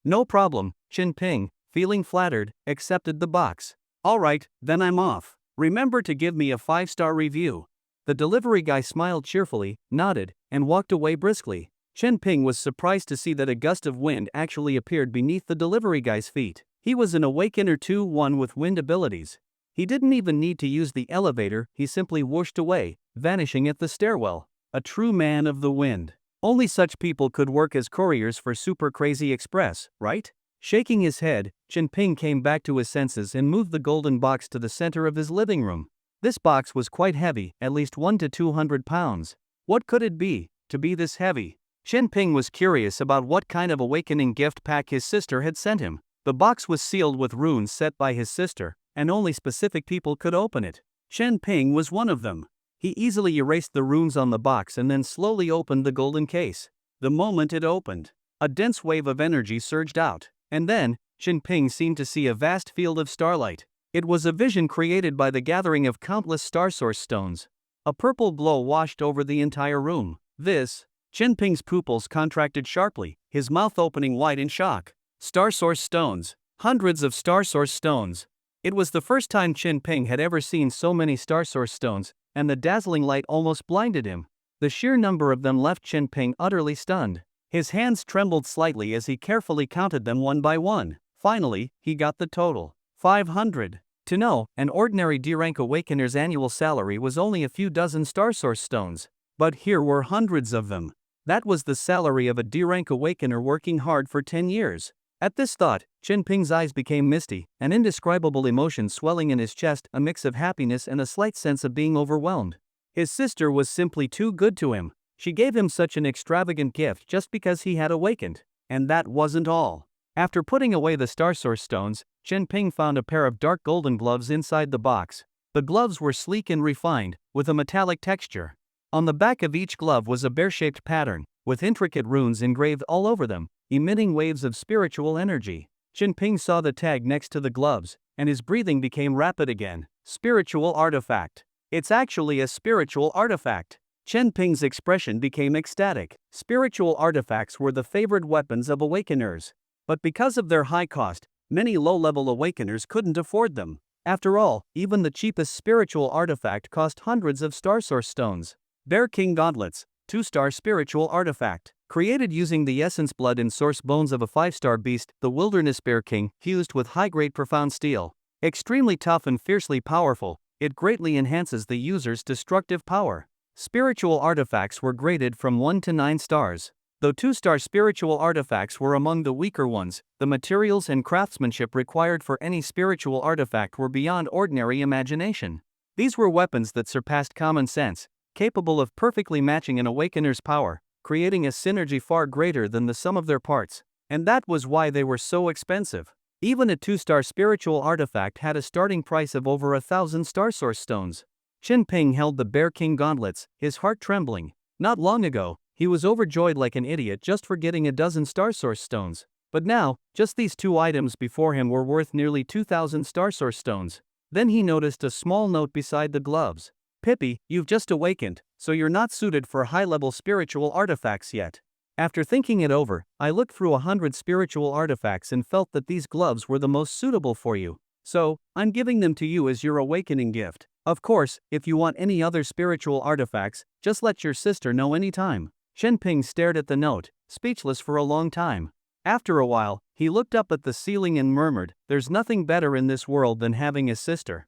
No problem, Chen Ping, feeling flattered, accepted the box. Alright, then I'm off. Remember to give me a 5-star review. The delivery guy smiled cheerfully, nodded, and walked away briskly. Chen Ping was surprised to see that a gust of wind actually appeared beneath the delivery guy's feet. He was an Awakener 2-1 with wind abilities. He didn't even need to use the elevator, he simply whooshed away, vanishing at the stairwell. A true man of the wind. Only such people could work as couriers for Super Crazy Express, right? Shaking his head, Chen Ping came back to his senses and moved the golden box to the center of his living room. This box was quite heavy, at least 1 to 200 pounds. What could it be, to be this heavy? Chen Ping was curious about what kind of awakening gift pack his sister had sent him. The box was sealed with runes set by his sister, and only specific people could open it. Chen Ping was one of them. He easily erased the runes on the box and then slowly opened the golden case. The moment it opened, a dense wave of energy surged out, and then, Chen Ping seemed to see a vast field of starlight. It was a vision created by the gathering of countless star source stones. A purple glow washed over the entire room. Chen Ping's pupils contracted sharply, his mouth opening wide in shock. Star source stones. Hundreds of star source stones. It was the first time Chen Ping had ever seen so many star source stones, and the dazzling light almost blinded him. The sheer number of them left Chen Ping utterly stunned. His hands trembled slightly as he carefully counted them one by one. Finally, he got the total. 500. To know, an ordinary D-rank awakener's annual salary was only a few dozen star source stones. But here were hundreds of them. That was the salary of a D-rank awakener working hard for 10 years. At this thought, Chen Ping's eyes became misty, an indescribable emotion swelling in his chest, a mix of happiness and a slight sense of being overwhelmed. His sister was simply too good to him. She gave him such an extravagant gift just because he had awakened. And that wasn't all. After putting away the star source stones, Chen Ping found a pair of dark golden gloves inside the box. The gloves were sleek and refined, with a metallic texture. On the back of each glove was a bear-shaped pattern, with intricate runes engraved all over them, emitting waves of spiritual energy. Chen Ping saw the tag next to the gloves, and his breathing became rapid again. Spiritual artifact. It's actually a spiritual artifact. Chen Ping's expression became ecstatic. Spiritual artifacts were the favored weapons of awakeners. But because of their high cost, many low-level awakeners couldn't afford them. After all, even the cheapest spiritual artifact cost hundreds of star source stones. Bear King Gauntlets, 2-star spiritual artifact. Created using the essence blood and source bones of a 5-star beast, the Wilderness Bear King, fused with high-grade profound steel. Extremely tough and fiercely powerful, it greatly enhances the user's destructive power. Spiritual artifacts were graded from 1 to 9 stars. Though 2-star spiritual artifacts were among the weaker ones, the materials and craftsmanship required for any spiritual artifact were beyond ordinary imagination. These were weapons that surpassed common sense, capable of perfectly matching an awakener's power, creating a synergy far greater than the sum of their parts. And that was why they were so expensive. Even a 2-star spiritual artifact had a starting price of over 1,000 star source stones. Chen Ping held the Bear King gauntlets, his heart trembling. Not long ago, he was overjoyed like an idiot just for getting a dozen star source stones. But now, just these 2 items before him were worth nearly 2,000 star source stones. Then he noticed a small note beside the gloves. Pippi, you've just awakened, so you're not suited for high-level spiritual artifacts yet. After thinking it over, I looked through 100 spiritual artifacts and felt that these gloves were the most suitable for you. So, I'm giving them to you as your awakening gift. Of course, if you want any other spiritual artifacts, just let your sister know anytime. Chen Ping stared at the note, speechless for a long time. After a while, he looked up at the ceiling and murmured, "There's nothing better in this world than having a sister."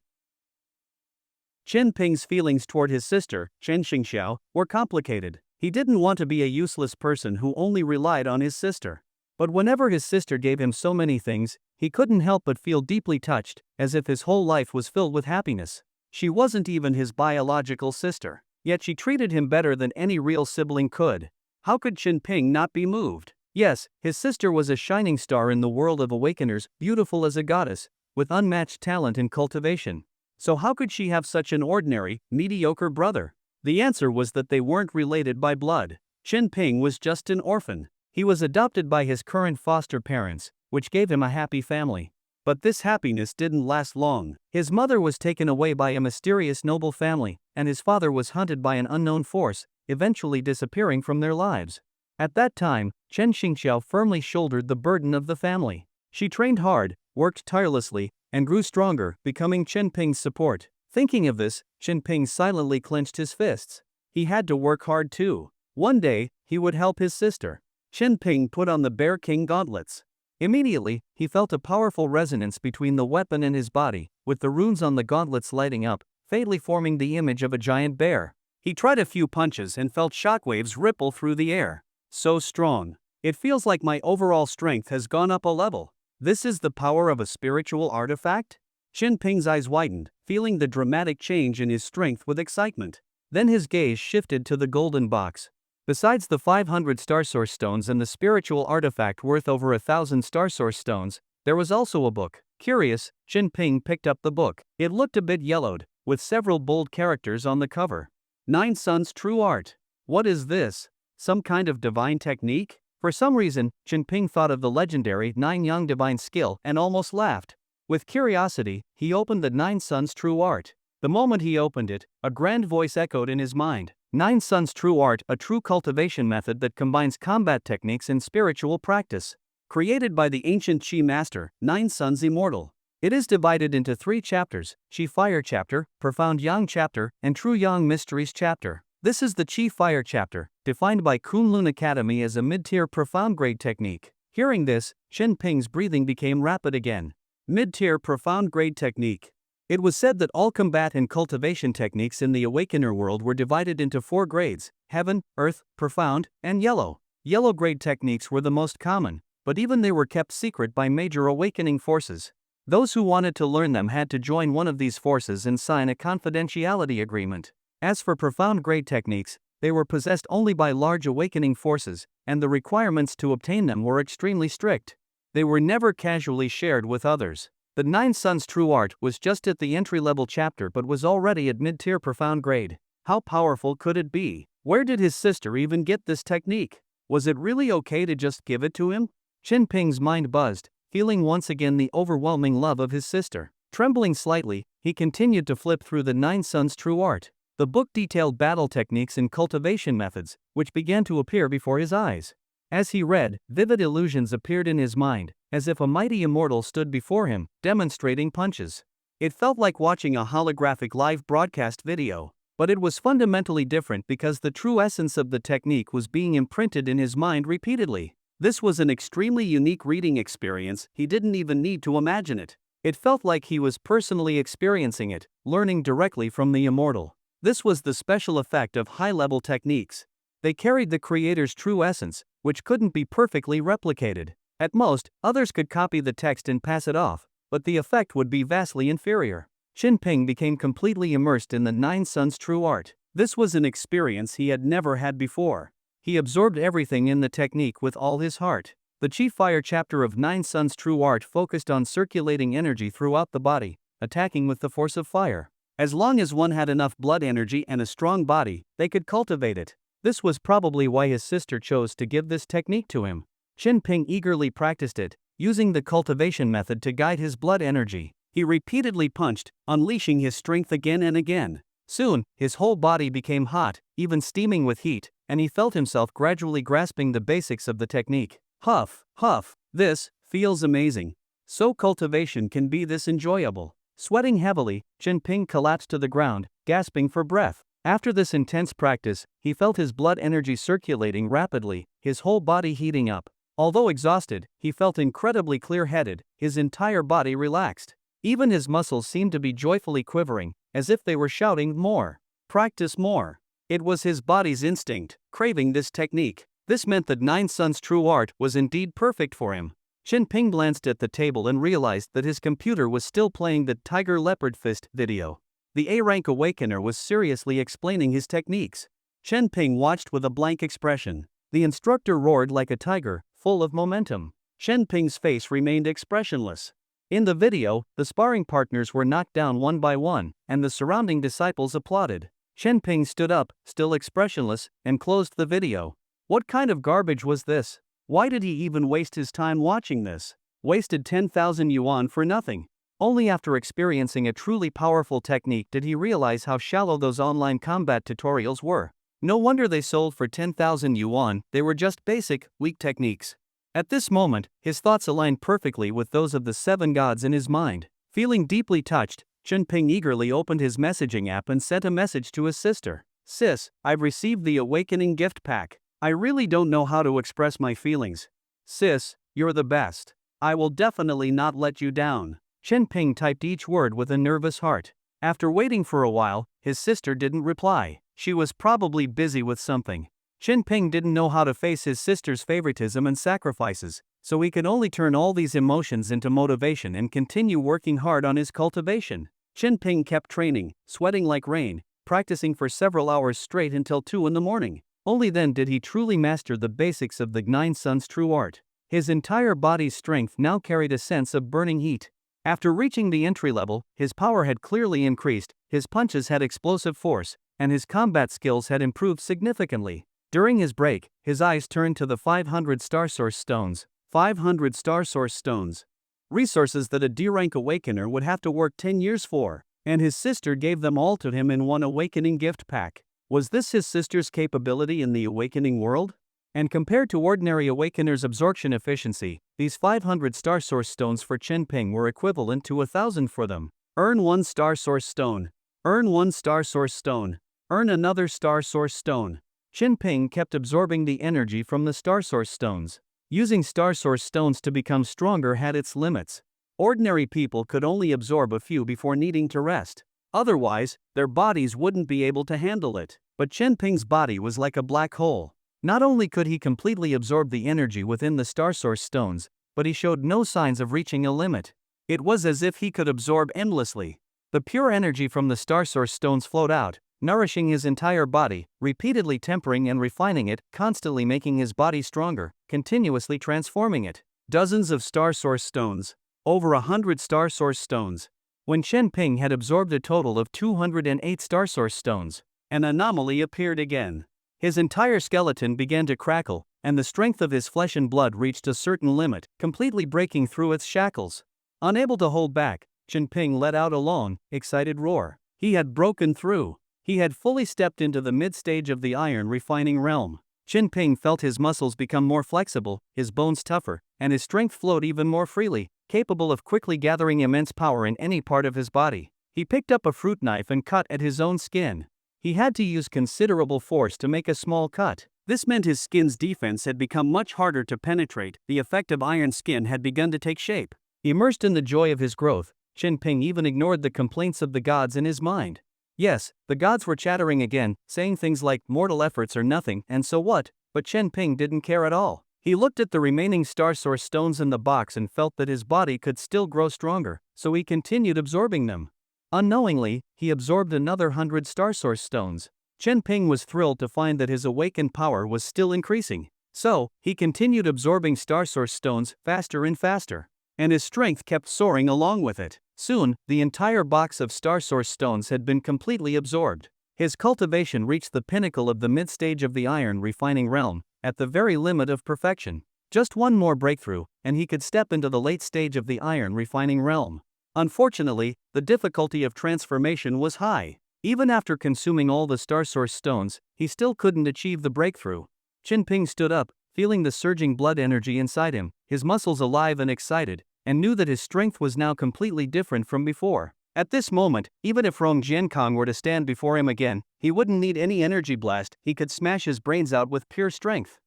Chen Ping's feelings toward his sister, Chen Xingxiao, were complicated. He didn't want to be a useless person who only relied on his sister. But whenever his sister gave him so many things, he couldn't help but feel deeply touched, as if his whole life was filled with happiness. She wasn't even his biological sister. Yet she treated him better than any real sibling could. How could Chen Ping not be moved? Yes, his sister was a shining star in the world of awakeners, beautiful as a goddess, with unmatched talent and cultivation. So how could she have such an ordinary, mediocre brother? The answer was that they weren't related by blood. Chen Ping was just an orphan. He was adopted by his current foster parents, which gave him a happy family. But this happiness didn't last long. His mother was taken away by a mysterious noble family, and his father was hunted by an unknown force, eventually disappearing from their lives. At that time, Chen Xingxiao firmly shouldered the burden of the family. She trained hard, worked tirelessly, and grew stronger, becoming Chen Ping's support. Thinking of this, Chen Ping silently clenched his fists. He had to work hard too. One day, he would help his sister. Chen Ping put on the Bear King gauntlets. Immediately, he felt a powerful resonance between the weapon and his body, with the runes on the gauntlets lighting up, fatally forming the image of a giant bear. He tried a few punches and felt shockwaves ripple through the air. So strong. It feels like my overall strength has gone up a level. This is the power of a spiritual artifact? Chen Ping's eyes widened, feeling the dramatic change in his strength with excitement. Then his gaze shifted to the golden box. Besides the 500 star source stones and the spiritual artifact worth over 1,000 star source stones, there was also a book. Curious, Chen Ping picked up the book. It looked a bit yellowed, with several bold characters on the cover. 9 Suns True Art. What is this? Some kind of divine technique? For some reason, Chen Ping thought of the legendary 9 Yang divine skill and almost laughed. With curiosity, he opened the 9 Suns True Art. The moment he opened it, a grand voice echoed in his mind. 9 Suns True Art, a true cultivation method that combines combat techniques and spiritual practice. Created by the ancient Qi master, 9 Suns Immortal. It is divided into 3 chapters, Qi Fire Chapter, Profound Yang Chapter, and True Yang Mysteries Chapter. This is the Qi Fire Chapter, defined by Kunlun Academy as a mid-tier profound grade technique. Hearing this, Chen Ping's breathing became rapid again. Mid-tier profound grade technique. It was said that all combat and cultivation techniques in the Awakener world were divided into 4 grades: Heaven, Earth, Profound, and Yellow. Yellow grade techniques were the most common, but even they were kept secret by major awakening forces. Those who wanted to learn them had to join one of these forces and sign a confidentiality agreement. As for profound grade techniques, they were possessed only by large awakening forces, and the requirements to obtain them were extremely strict. They were never casually shared with others. The Nine Suns True Art was just at the entry-level chapter but was already at mid-tier profound grade. How powerful could it be? Where did his sister even get this technique? Was it really okay to just give it to him? Chin Ping's mind buzzed, feeling once again the overwhelming love of his sister. Trembling slightly, he continued to flip through the Nine Suns True Art. The book detailed battle techniques and cultivation methods, which began to appear before his eyes. As he read, vivid illusions appeared in his mind, as if a mighty immortal stood before him, demonstrating punches. It felt like watching a holographic live broadcast video, but it was fundamentally different because the true essence of the technique was being imprinted in his mind repeatedly. This was an extremely unique reading experience. He didn't even need to imagine it. It felt like he was personally experiencing it, learning directly from the immortal. This was the special effect of high-level techniques. They carried the creator's true essence, which couldn't be perfectly replicated. At most, others could copy the text and pass it off, but the effect would be vastly inferior. Chin Ping became completely immersed in the Nine Suns True Art. This was an experience he had never had before. He absorbed everything in the technique with all his heart. The Chief Fire chapter of Nine Suns True Art focused on circulating energy throughout the body, attacking with the force of fire. As long as one had enough blood energy and a strong body, they could cultivate it. This was probably why his sister chose to give this technique to him. Chin Ping eagerly practiced it, using the cultivation method to guide his blood energy. He repeatedly punched, unleashing his strength again and again. Soon, his whole body became hot, even steaming with heat, and he felt himself gradually grasping the basics of the technique. Huff, huff, this feels amazing. So cultivation can be this enjoyable. Sweating heavily, Chin Ping collapsed to the ground, gasping for breath. After this intense practice, he felt his blood energy circulating rapidly, his whole body heating up. Although exhausted, he felt incredibly clear-headed, his entire body relaxed. Even his muscles seemed to be joyfully quivering, as if they were shouting, "More! Practice more!" It was his body's instinct, craving this technique. This meant that Nine Suns True Art was indeed perfect for him. Chin Ping glanced at the table and realized that his computer was still playing the Tiger Leopard Fist video. The A-Rank Awakener was seriously explaining his techniques. Chin Ping watched with a blank expression. The instructor roared like a tiger, full of momentum. Chin Ping's face remained expressionless. In the video, the sparring partners were knocked down one by one, and the surrounding disciples applauded. Chin Ping stood up, still expressionless, and closed the video. What kind of garbage was this? Why did he even waste his time watching this? Wasted 10,000 yuan for nothing. Only after experiencing a truly powerful technique did he realize how shallow those online combat tutorials were. No wonder they sold for 10,000 yuan, they were just basic, weak techniques. At this moment, his thoughts aligned perfectly with those of the 7 gods in his mind. Feeling deeply touched, Chin Ping eagerly opened his messaging app and sent a message to his sister. "Sis, I've received the Awakening gift pack. I really don't know how to express my feelings. Sis, you're the best. I will definitely not let you down." Chin Ping typed each word with a nervous heart. After waiting for a while, his sister didn't reply. She was probably busy with something. Chin Ping didn't know how to face his sister's favoritism and sacrifices, so he could only turn all these emotions into motivation and continue working hard on his cultivation. Chin Ping kept training, sweating like rain, practicing for several hours straight until 2 in the morning. Only then did he truly master the basics of the Nine Suns True Art. His entire body's strength now carried a sense of burning heat. After reaching the entry level, his power had clearly increased, his punches had explosive force, and his combat skills had improved significantly. During his break, his eyes turned to the 500 Star Source Stones. 500 Star Source Stones. Resources that a D-Rank Awakener would have to work 10 years for, and his sister gave them all to him in one Awakening gift pack. Was this his sister's capability in the Awakening world? And compared to ordinary Awakener's absorption efficiency, these 500 Star Source Stones for Chin Ping were equivalent to 1,000 for them. Earn 1 Star Source Stone. Earn 1 Star Source Stone. Earn another Star Source Stone. Chin Ping kept absorbing the energy from the Star Source Stones. Using Star Source Stones to become stronger had its limits. Ordinary people could only absorb a few before needing to rest. Otherwise, their bodies wouldn't be able to handle it. But Chen Ping's body was like a black hole. Not only could he completely absorb the energy within the star source stones, but he showed no signs of reaching a limit. It was as if he could absorb endlessly. The pure energy from the star source stones flowed out, nourishing his entire body, repeatedly tempering and refining it, constantly making his body stronger, continuously transforming it. Dozens of star source stones. Over 100 star source stones. When Chen Ping had absorbed a total of 208 star source stones, an anomaly appeared again. His entire skeleton began to crackle, and the strength of his flesh and blood reached a certain limit, completely breaking through its shackles. Unable to hold back, Chen Ping let out a long, excited roar. He had broken through. He had fully stepped into the mid-stage of the iron refining realm. Chen Ping felt his muscles become more flexible, his bones tougher, and his strength flowed even more freely, capable of quickly gathering immense power in any part of his body. He picked up a fruit knife and cut at his own skin. He had to use considerable force to make a small cut. This meant his skin's defense had become much harder to penetrate. The effect of iron skin had begun to take shape. Immersed in the joy of his growth, Chen Ping even ignored the complaints of the gods in his mind. Yes, the gods were chattering again, saying things like mortal efforts are nothing and so what, but Chen Ping didn't care at all. He looked at the remaining star source stones in the box and felt that his body could still grow stronger, so he continued absorbing them. Unknowingly, he absorbed another 100 star source stones. Chen Ping was thrilled to find that his awakened power was still increasing. So, he continued absorbing star source stones faster and faster. And his strength kept soaring along with it. Soon, the entire box of star source stones had been completely absorbed. His cultivation reached the pinnacle of the mid-stage of the iron refining realm, at the very limit of perfection. Just one more breakthrough, and he could step into the late stage of the iron refining realm. Unfortunately, the difficulty of transformation was high. Even after consuming all the star source stones, he still couldn't achieve the breakthrough. Chen Ping stood up, feeling the surging blood energy inside him, his muscles alive and excited, and knew that his strength was now completely different from before. At this moment, even if Rong Jiankong were to stand before him again, he wouldn't need any energy blast, he could smash his brains out with pure strength.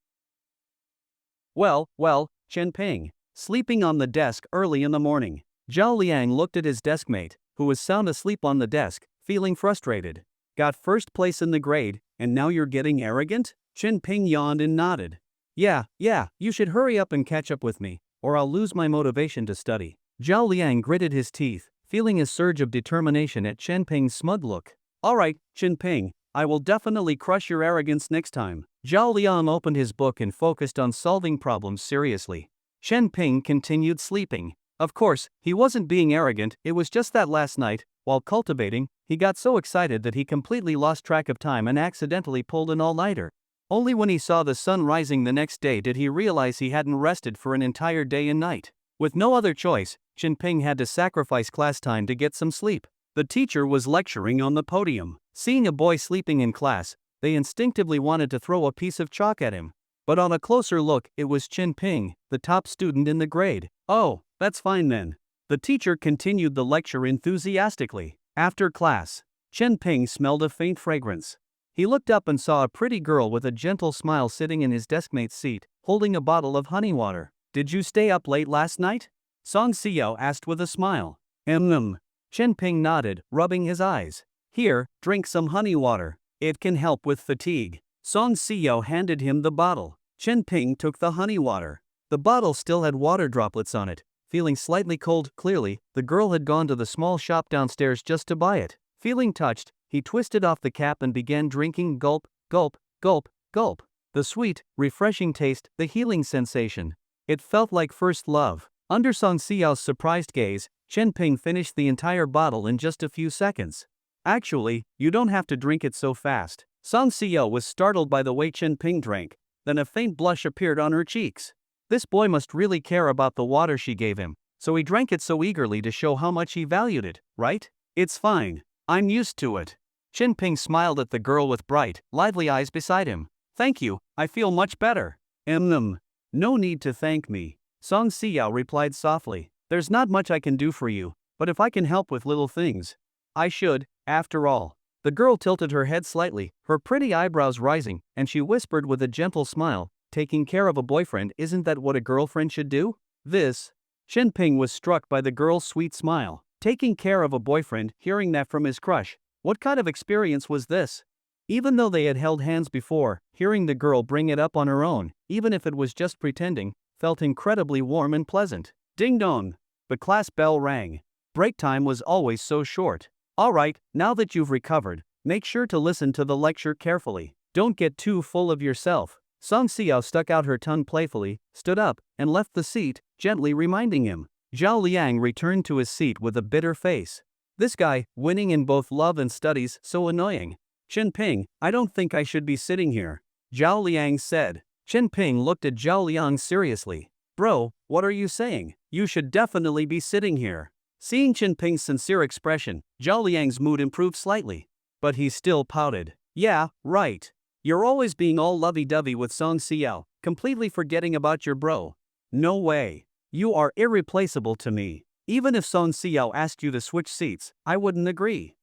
Well, Chen Ping. Sleeping on the desk early in the morning. Zhao Liang looked at his deskmate, who was sound asleep on the desk, feeling frustrated. Got first place in the grade, and now you're getting arrogant? Chen Ping yawned and nodded. Yeah, you should hurry up and catch up with me, or I'll lose my motivation to study. Zhao Liang gritted his teeth, feeling a surge of determination at Chen Ping's smug look. Alright, Chen Ping, I will definitely crush your arrogance next time. Zhao Liang opened his book and focused on solving problems seriously. Chen Ping continued sleeping. Of course, he wasn't being arrogant, it was just that last night, while cultivating, he got so excited that he completely lost track of time and accidentally pulled an all-nighter. Only when he saw the sun rising the next day did he realize he hadn't rested for an entire day and night. With no other choice, Chen Ping had to sacrifice class time to get some sleep. The teacher was lecturing on the podium. Seeing a boy sleeping in class, they instinctively wanted to throw a piece of chalk at him. But on a closer look, it was Chen Ping, the top student in the grade. Oh, that's fine then. The teacher continued the lecture enthusiastically. After class, Chen Ping smelled a faint fragrance. He looked up and saw a pretty girl with a gentle smile sitting in his deskmate's seat, holding a bottle of honey water. Did you stay up late last night? Song Xiao asked with a smile. Chen Ping nodded, rubbing his eyes. Here, drink some honey water. It can help with fatigue. Song Xiao handed him the bottle. Chen Ping took the honey water. The bottle still had water droplets on it. Feeling slightly cold, clearly, the girl had gone to the small shop downstairs just to buy it. Feeling touched, he twisted off the cap and began drinking gulp, gulp, gulp, gulp. The sweet, refreshing taste, the healing sensation. It felt like first love. Under Song Xiao's surprised gaze, Chen Ping finished the entire bottle in just a few seconds. Actually, you don't have to drink it so fast. Song Xiao was startled by the way Chen Ping drank, then a faint blush appeared on her cheeks. This boy must really care about the water she gave him, so he drank it so eagerly to show how much he valued it, right? It's fine. I'm used to it. Chen Ping smiled at the girl with bright, lively eyes beside him. Thank you, I feel much better. No need to thank me. Song Xiao replied softly. There's not much I can do for you, but if I can help with little things, I should, after all. The girl tilted her head slightly, her pretty eyebrows rising, and she whispered with a gentle smile, taking care of a boyfriend, isn't that what a girlfriend should do? Ping was struck by the girl's sweet smile. Taking care of a boyfriend, hearing that from his crush. What kind of experience was this? Even though they had held hands before, hearing the girl bring it up on her own, even if it was just pretending, felt incredibly warm and pleasant. Ding dong! The class bell rang. Break time was always so short. Alright, now that you've recovered, make sure to listen to the lecture carefully. Don't get too full of yourself. Song Xiao stuck out her tongue playfully, stood up, and left the seat, gently reminding him. Zhao Liang returned to his seat with a bitter face. This guy, winning in both love and studies, so annoying. Ping, I don't think I should be sitting here, Zhao Liang said. Ping looked at Zhao Liang seriously. Bro, what are you saying? You should definitely be sitting here. Seeing Ping's sincere expression, Zhao Liang's mood improved slightly. But he still pouted. Yeah, right. You're always being all lovey-dovey with Song Xiao, completely forgetting about your bro. No way. You are irreplaceable to me. Even if Song Xiao asked you to switch seats, I wouldn't agree.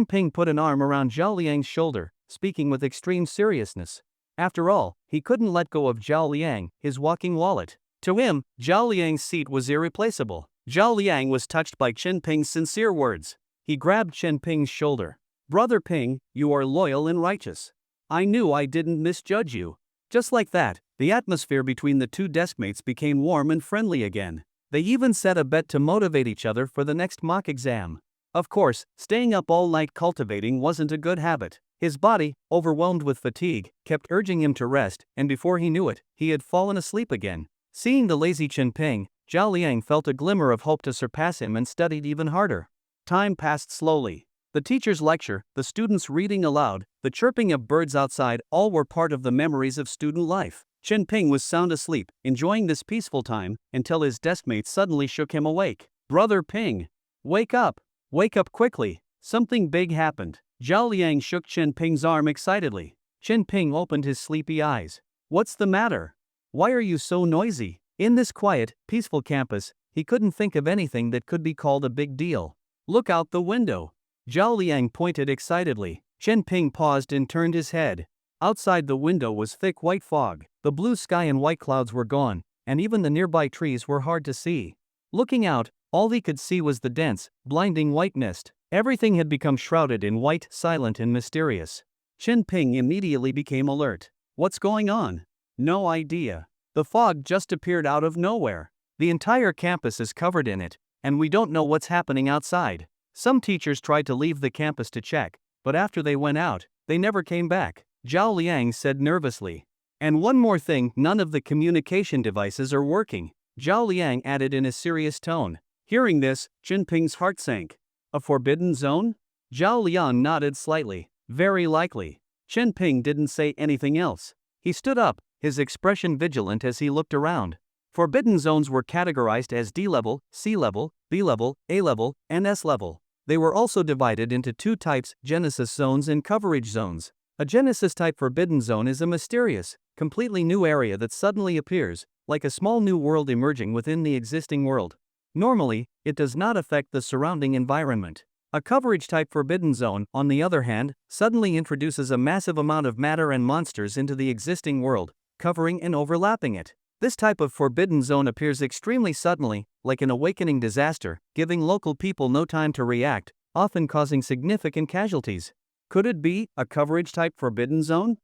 Ping put an arm around Zhao Liang's shoulder, speaking with extreme seriousness. After all, he couldn't let go of Zhao Liang, his walking wallet. To him, Zhao Liang's seat was irreplaceable. Zhao Liang was touched by Ping's sincere words. He grabbed Ping's shoulder. Brother Ping, you are loyal and righteous. I knew I didn't misjudge you. Just like that, the atmosphere between the two deskmates became warm and friendly again. They even set a bet to motivate each other for the next mock exam. Of course, staying up all night cultivating wasn't a good habit. His body, overwhelmed with fatigue, kept urging him to rest, and before he knew it, he had fallen asleep again. Seeing the lazy Ping, Zhao Liang felt a glimmer of hope to surpass him and studied even harder. Time passed slowly. The teacher's lecture, the students reading aloud, the chirping of birds outside, all were part of the memories of student life. Ping was sound asleep, enjoying this peaceful time, until his deskmate suddenly shook him awake. Brother Ping! Wake up! Wake up quickly! Something big happened. Zhao Liang shook Ping's arm excitedly. Ping opened his sleepy eyes. What's the matter? Why are you so noisy? In this quiet, peaceful campus, he couldn't think of anything that could be called a big deal. Look out the window! Zhao Liang pointed excitedly. Ping paused and turned his head. Outside the window was thick white fog, the blue sky and white clouds were gone, and even the nearby trees were hard to see. Looking out, all he could see was the dense, blinding white mist. Everything had become shrouded in white, silent and mysterious. Ping immediately became alert. What's going on? No idea. The fog just appeared out of nowhere. The entire campus is covered in it, and we don't know what's happening outside. Some teachers tried to leave the campus to check, but after they went out, they never came back, Zhao Liang said nervously. And one more thing, none of the communication devices are working, Zhao Liang added in a serious tone. Hearing this, Ping's heart sank. A forbidden zone? Zhao Liang nodded slightly. Very likely. Ping didn't say anything else. He stood up, his expression vigilant as he looked around. Forbidden zones were categorized as D level, C level, B level, A level, and S level. They were also divided into two types, Genesis zones and coverage zones. A Genesis type forbidden zone is a mysterious, completely new area that suddenly appears, like a small new world emerging within the existing world. Normally, it does not affect the surrounding environment. A coverage type forbidden zone, on the other hand, suddenly introduces a massive amount of matter and monsters into the existing world, covering and overlapping it. This type of forbidden zone appears extremely suddenly, like an awakening disaster, giving local people no time to react, often causing significant casualties. Could it be a coverage-type forbidden zone?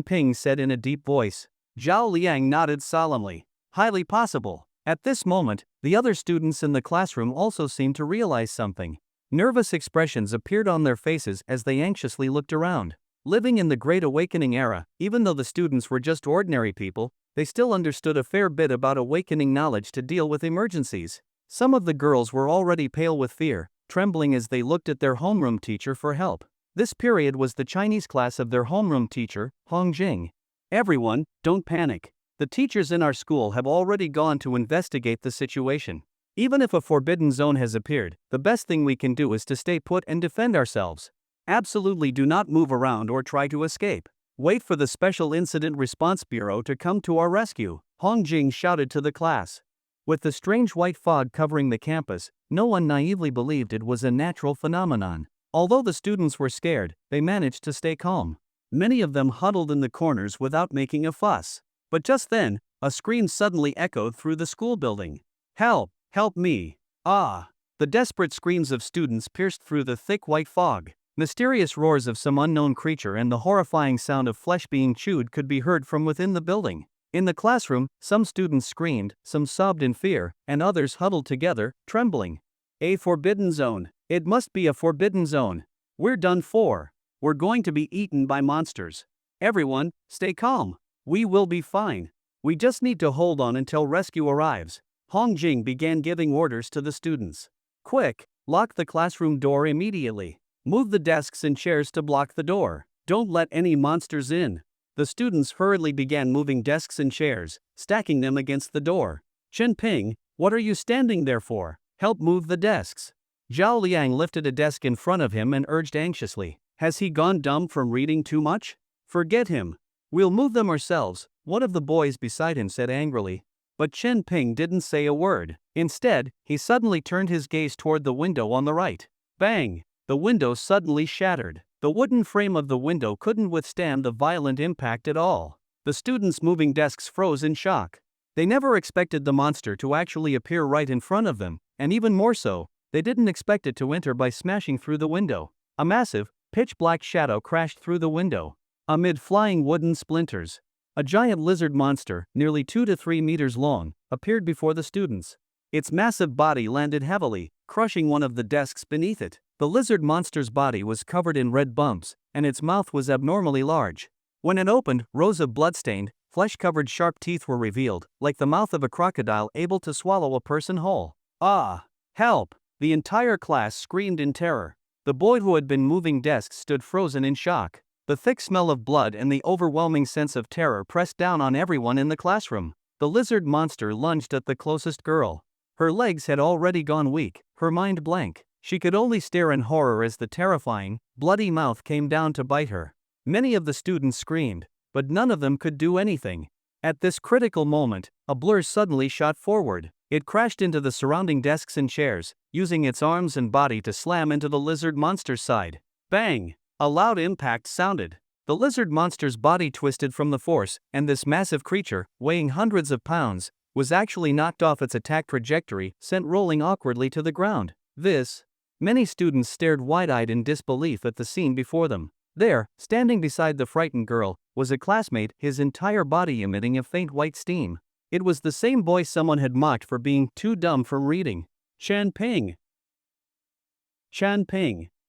Ping said in a deep voice. Zhao Liang nodded solemnly. Highly possible. At this moment, the other students in the classroom also seemed to realize something. Nervous expressions appeared on their faces as they anxiously looked around. Living in the Great Awakening era, even though the students were just ordinary people, they still understood a fair bit about awakening knowledge to deal with emergencies. Some of the girls were already pale with fear, trembling as they looked at their homeroom teacher for help. This period was the Chinese class of their homeroom teacher, Hong Jing. Everyone, don't panic. The teachers in our school have already gone to investigate the situation. Even if a forbidden zone has appeared, the best thing we can do is to stay put and defend ourselves. Absolutely do not move around or try to escape. Wait for the Special Incident Response Bureau to come to our rescue, Hong Jing shouted to the class. With the strange white fog covering the campus, no one naively believed it was a natural phenomenon. Although the students were scared, they managed to stay calm. Many of them huddled in the corners without making a fuss. But just then, a scream suddenly echoed through the school building. Help! Help me. Ah! The desperate screams of students pierced through the thick white fog. Mysterious roars of some unknown creature and the horrifying sound of flesh being chewed could be heard from within the building. In the classroom, some students screamed, some sobbed in fear, and others huddled together, trembling. A forbidden zone. It must be a forbidden zone. We're done for. We're going to be eaten by monsters. Everyone, stay calm. We will be fine. We just need to hold on until rescue arrives. Hong Jing began giving orders to the students. Quick, lock the classroom door immediately. Move the desks and chairs to block the door. Don't let any monsters in. The students hurriedly began moving desks and chairs, stacking them against the door. Chen Ping, what are you standing there for? Help move the desks. Zhao Liang lifted a desk in front of him and urged anxiously. Has he gone dumb from reading too much? Forget him. We'll move them ourselves, one of the boys beside him said angrily. But Chen Ping didn't say a word. Instead, he suddenly turned his gaze toward the window on the right. Bang! The window suddenly shattered. The wooden frame of the window couldn't withstand the violent impact at all. The students' moving desks froze in shock. They never expected the monster to actually appear right in front of them, and even more so, they didn't expect it to enter by smashing through the window. A massive, pitch-black shadow crashed through the window. Amid flying wooden splinters, a giant lizard monster, nearly 2 to 3 meters long, appeared before the students. Its massive body landed heavily, crushing one of the desks beneath it. The lizard monster's body was covered in red bumps, and its mouth was abnormally large. When it opened, rows of blood-stained, flesh-covered sharp teeth were revealed, like the mouth of a crocodile able to swallow a person whole. Ah! Help! The entire class screamed in terror. The boy who had been moving desks stood frozen in shock. The thick smell of blood and the overwhelming sense of terror pressed down on everyone in the classroom. The lizard monster lunged at the closest girl. Her legs had already gone weak, her mind blank. She could only stare in horror as the terrifying, bloody mouth came down to bite her. Many of the students screamed, but none of them could do anything. At this critical moment, a blur suddenly shot forward. It crashed into the surrounding desks and chairs, using its arms and body to slam into the lizard monster's side. Bang! A loud impact sounded. The lizard monster's body twisted from the force, and this massive creature, weighing hundreds of pounds, was actually knocked off its attack trajectory, sent rolling awkwardly to the ground. Many students stared wide-eyed in disbelief at the scene before them. There, standing beside the frightened girl, was a classmate, his entire body emitting a faint white steam. It was the same boy someone had mocked for being too dumb from reading. Chen Ping,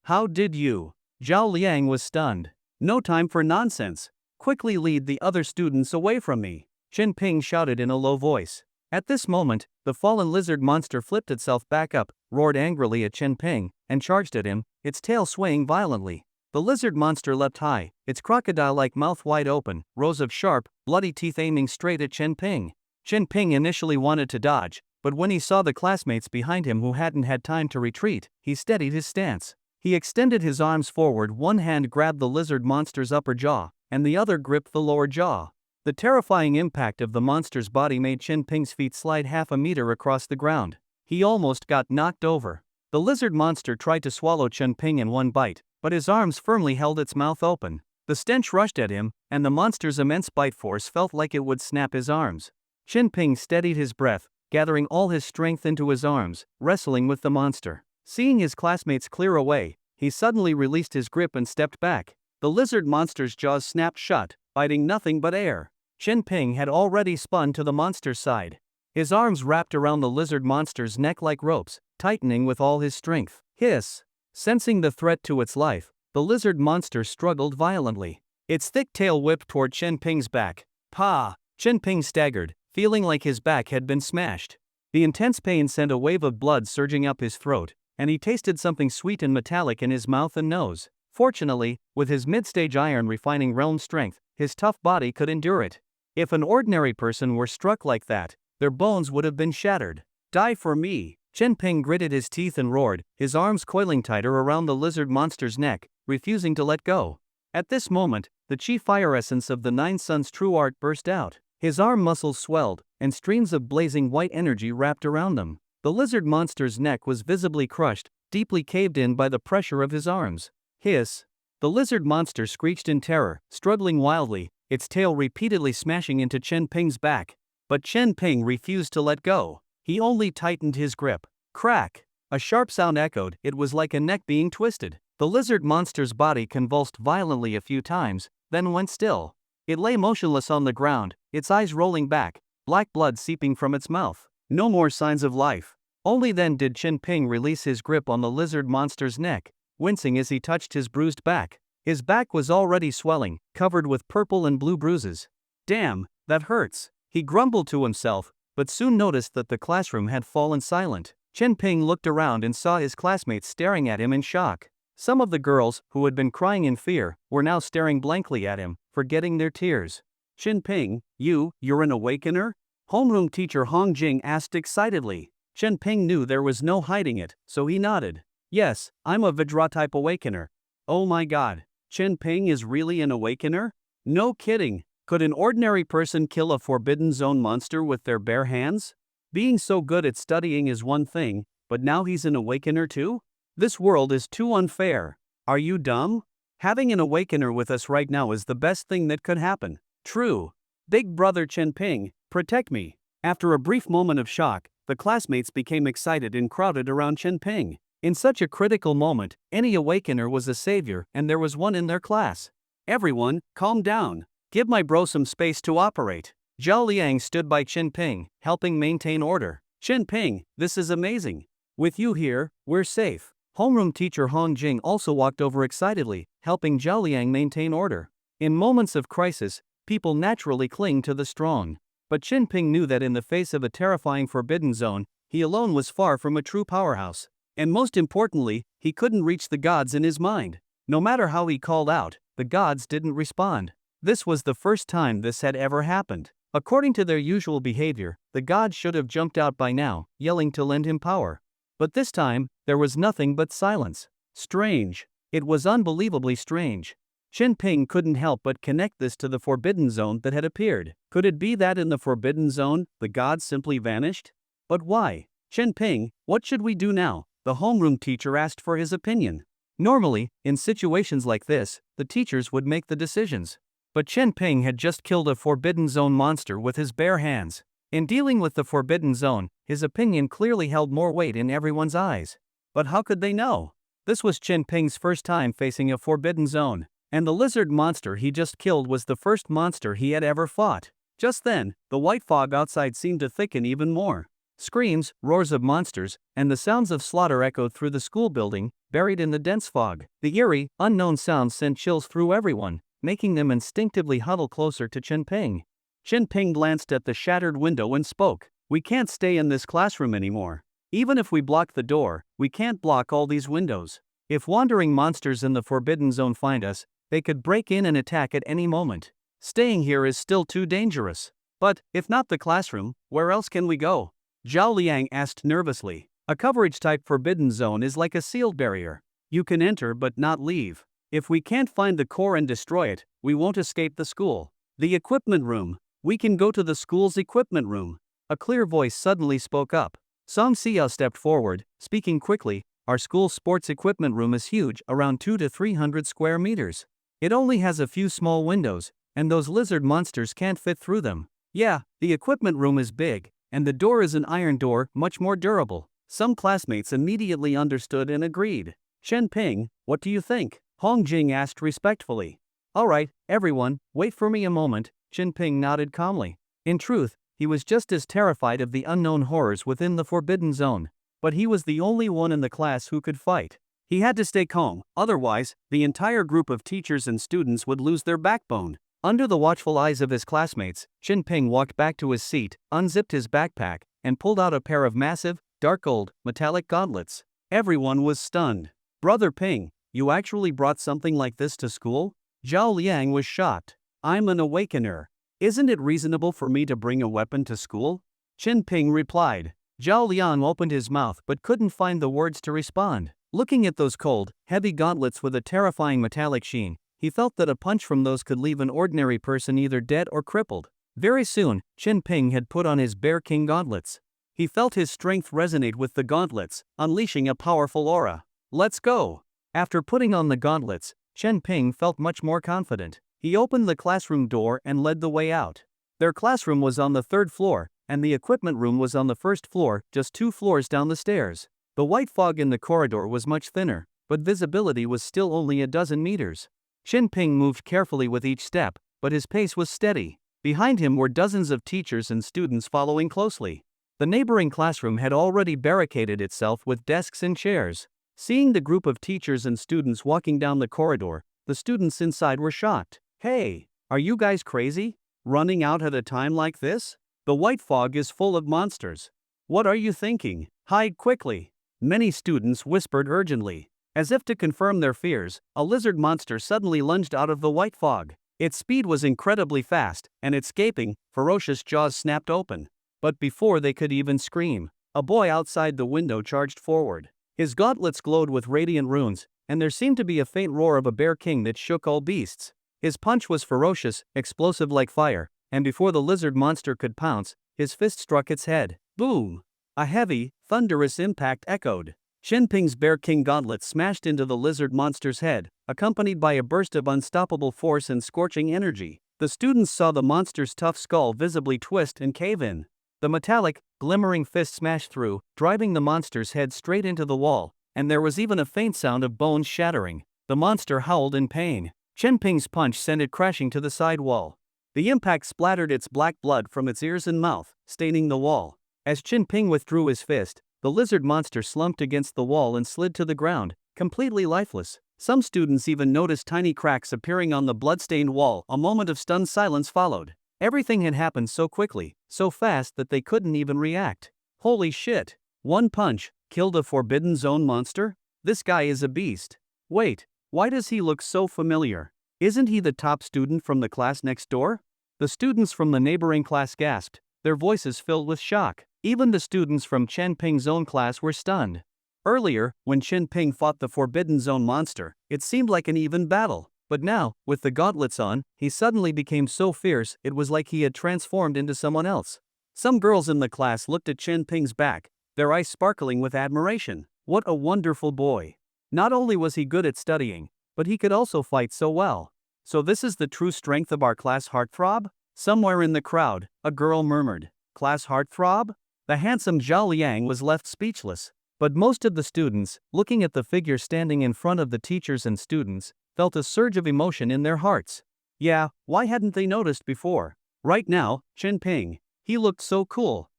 how did you? Zhao Liang was stunned. No time for nonsense. Quickly lead the other students away from me, Chen Ping shouted in a low voice. At this moment, the fallen lizard monster flipped itself back up, roared angrily at Chen Ping, and charged at him, its tail swaying violently. The lizard monster leapt high, its crocodile-like mouth wide open, rows of sharp, bloody teeth aiming straight at Chen Ping. Chen Ping initially wanted to dodge, but when he saw the classmates behind him who hadn't had time to retreat, he steadied his stance. He extended his arms forward, one hand grabbed the lizard monster's upper jaw, and the other gripped the lower jaw. The terrifying impact of the monster's body made Chen Ping's feet slide half a meter across the ground. He almost got knocked over. The lizard monster tried to swallow Chen Ping in one bite, but his arms firmly held its mouth open. The stench rushed at him, and the monster's immense bite force felt like it would snap his arms. Chen Ping steadied his breath, gathering all his strength into his arms, wrestling with the monster. Seeing his classmates clear away, he suddenly released his grip and stepped back. The lizard monster's jaws snapped shut, biting nothing but air. Chen Ping had already spun to the monster's side. His arms wrapped around the lizard monster's neck like ropes, tightening with all his strength. Hiss! Sensing the threat to its life, the lizard monster struggled violently. Its thick tail whipped toward Chen Ping's back. Pa! Chen Ping staggered, feeling like his back had been smashed. The intense pain sent a wave of blood surging up his throat, and he tasted something sweet and metallic in his mouth and nose. Fortunately, with his mid-stage iron refining realm strength, his tough body could endure it. If an ordinary person were struck like that, their bones would have been shattered. Die for me! Chen Ping gritted his teeth and roared, his arms coiling tighter around the lizard monster's neck, refusing to let go. At this moment, the chi fire essence of the Nine Suns' true art burst out. His arm muscles swelled, and streams of blazing white energy wrapped around them. The lizard monster's neck was visibly crushed, deeply caved in by the pressure of his arms. Hiss! The lizard monster screeched in terror, struggling wildly, its tail repeatedly smashing into Chen Ping's back. But Chen Ping refused to let go. He only tightened his grip. Crack! A sharp sound echoed. It was like a neck being twisted. The lizard monster's body convulsed violently a few times, then went still. It lay motionless on the ground, its eyes rolling back, black blood seeping from its mouth. No more signs of life. Only then did Qin Ping release his grip on the lizard monster's neck, wincing as he touched his bruised back. His back was already swelling, covered with purple and blue bruises. Damn, that hurts, he grumbled to himself, but soon noticed that the classroom had fallen silent. Qin Ping looked around and saw his classmates staring at him in shock. Some of the girls, who had been crying in fear, were now staring blankly at him, forgetting their tears. Qin Ping, you're an awakener? Homeroom teacher Hong Jing asked excitedly. Qin Ping knew there was no hiding it, so he nodded. Yes, I'm a Vajra-type awakener. Oh my god, Qin Ping is really an awakener? No kidding, could an ordinary person kill a Forbidden Zone monster with their bare hands? Being so good at studying is one thing, but now he's an awakener too? This world is too unfair. Are you dumb? Having an awakener with us right now is the best thing that could happen. True. Big brother Qin Ping, protect me. After a brief moment of shock, the classmates became excited and crowded around Qin Ping. In such a critical moment, any awakener was a savior, and there was one in their class. Everyone, calm down. Give my bro some space to operate. Zhao Liang stood by Qin Ping, helping maintain order. Qin Ping, this is amazing. With you here, we're safe. Homeroom teacher Hong Jing also walked over excitedly, helping Zhao Liang maintain order. In moments of crisis, people naturally cling to the strong. But Qin Ping knew that in the face of a terrifying Forbidden Zone, he alone was far from a true powerhouse. And most importantly, he couldn't reach the gods in his mind. No matter how he called out, the gods didn't respond. This was the first time this had ever happened. According to their usual behavior, the gods should have jumped out by now, yelling to lend him power. But this time, there was nothing but silence. Strange. It was unbelievably strange. Qin Ping couldn't help but connect this to the Forbidden Zone that had appeared. Could it be that in the Forbidden Zone, the gods simply vanished? But why? Qin Ping, what should we do now? The homeroom teacher asked for his opinion. Normally, in situations like this, the teachers would make the decisions. But Qin Ping had just killed a Forbidden Zone monster with his bare hands. In dealing with the Forbidden Zone, his opinion clearly held more weight in everyone's eyes. But how could they know? This was Qin Ping's first time facing a Forbidden Zone, and the lizard monster he just killed was the first monster he had ever fought. Just then, the white fog outside seemed to thicken even more. Screams, roars of monsters, and the sounds of slaughter echoed through the school building, buried in the dense fog. The eerie, unknown sounds sent chills through everyone, making them instinctively huddle closer to Qin Ping. Qin Ping glanced at the shattered window and spoke. We can't stay in this classroom anymore. Even if we block the door, we can't block all these windows. If wandering monsters in the Forbidden Zone find us, they could break in and attack at any moment. Staying here is still too dangerous. But, if not the classroom, where else can we go? Zhao Liang asked nervously. A coverage-type Forbidden Zone is like a sealed barrier. You can enter but not leave. If we can't find the core and destroy it, we won't escape the school. The equipment room. We can go to the school's equipment room. A clear voice suddenly spoke up. Song Xiao stepped forward, speaking quickly. Our school's sports equipment room is huge, around 200 to 300 square meters. It only has a few small windows, and those lizard monsters can't fit through them. Yeah, the equipment room is big, and the door is an iron door, much more durable. Some classmates immediately understood and agreed. Qin Ping, what do you think? Hong Jing asked respectfully. All right, everyone, wait for me a moment. Qin Ping nodded calmly. In truth, he was just as terrified of the unknown horrors within the Forbidden Zone. But he was the only one in the class who could fight. He had to stay calm, otherwise, the entire group of teachers and students would lose their backbone. Under the watchful eyes of his classmates, Qin Ping walked back to his seat, unzipped his backpack, and pulled out a pair of massive, dark gold, metallic gauntlets. Everyone was stunned. Brother Ping, you actually brought something like this to school? Zhao Liang was shocked. I'm an awakener. Isn't it reasonable for me to bring a weapon to school? Qin Ping replied. Zhao Liang opened his mouth but couldn't find the words to respond. Looking at those cold, heavy gauntlets with a terrifying metallic sheen, he felt that a punch from those could leave an ordinary person either dead or crippled. Very soon, Qin Ping had put on his Bear King gauntlets. He felt his strength resonate with the gauntlets, unleashing a powerful aura. Let's go! After putting on the gauntlets, Qin Ping felt much more confident. He opened the classroom door and led the way out. Their classroom was on the third floor, and the equipment room was on the first floor, just 2 floors down the stairs. The white fog in the corridor was much thinner, but visibility was still only a dozen meters. Chin-ping moved carefully with each step, but his pace was steady. Behind him were dozens of teachers and students following closely. The neighboring classroom had already barricaded itself with desks and chairs. Seeing the group of teachers and students walking down the corridor, the students inside were shocked. "Hey, are you guys crazy? Running out at a time like this? The white fog is full of monsters. What are you thinking? Hide quickly." Many students whispered urgently. As if to confirm their fears, a lizard monster suddenly lunged out of the white fog. Its speed was incredibly fast, and its gaping, ferocious jaws snapped open. But before they could even scream, a boy outside the window charged forward. His gauntlets glowed with radiant runes, and there seemed to be a faint roar of a bear king that shook all beasts. His punch was ferocious, explosive like fire, and before the lizard monster could pounce, his fist struck its head. Boom! A heavy, thunderous impact echoed. Chin-ping's Bear King gauntlet smashed into the lizard monster's head, accompanied by a burst of unstoppable force and scorching energy. The students saw the monster's tough skull visibly twist and cave in. The metallic, glimmering fist smashed through, driving the monster's head straight into the wall, and there was even a faint sound of bones shattering. The monster howled in pain. Chin-ping's punch sent it crashing to the side wall. The impact splattered its black blood from its ears and mouth, staining the wall. As Chin-ping withdrew his fist, the lizard monster slumped against the wall and slid to the ground, completely lifeless. Some students even noticed tiny cracks appearing on the blood-stained wall. A moment of stunned silence followed. Everything had happened so quickly, so fast that they couldn't even react. Holy shit! One punch killed a Forbidden Zone monster? This guy is a beast. Wait, why does he look so familiar? Isn't he the top student from the class next door? The students from the neighboring class gasped, their voices filled with shock. Even the students from Chin-ping's own class were stunned. Earlier, when Chin-ping fought the Forbidden Zone monster, it seemed like an even battle. But now, with the gauntlets on, he suddenly became so fierce it was like he had transformed into someone else. Some girls in the class looked at Chin-ping's back, their eyes sparkling with admiration. What a wonderful boy. Not only was he good at studying, but he could also fight so well. So this is the true strength of our class heartthrob? Somewhere in the crowd, a girl murmured, "Class heartthrob?" The handsome Zhao Liang was left speechless. But most of the students, looking at the figure standing in front of the teachers and students, felt a surge of emotion in their hearts. Yeah, why hadn't they noticed before? Right now, Chin-ping, he looked so cool.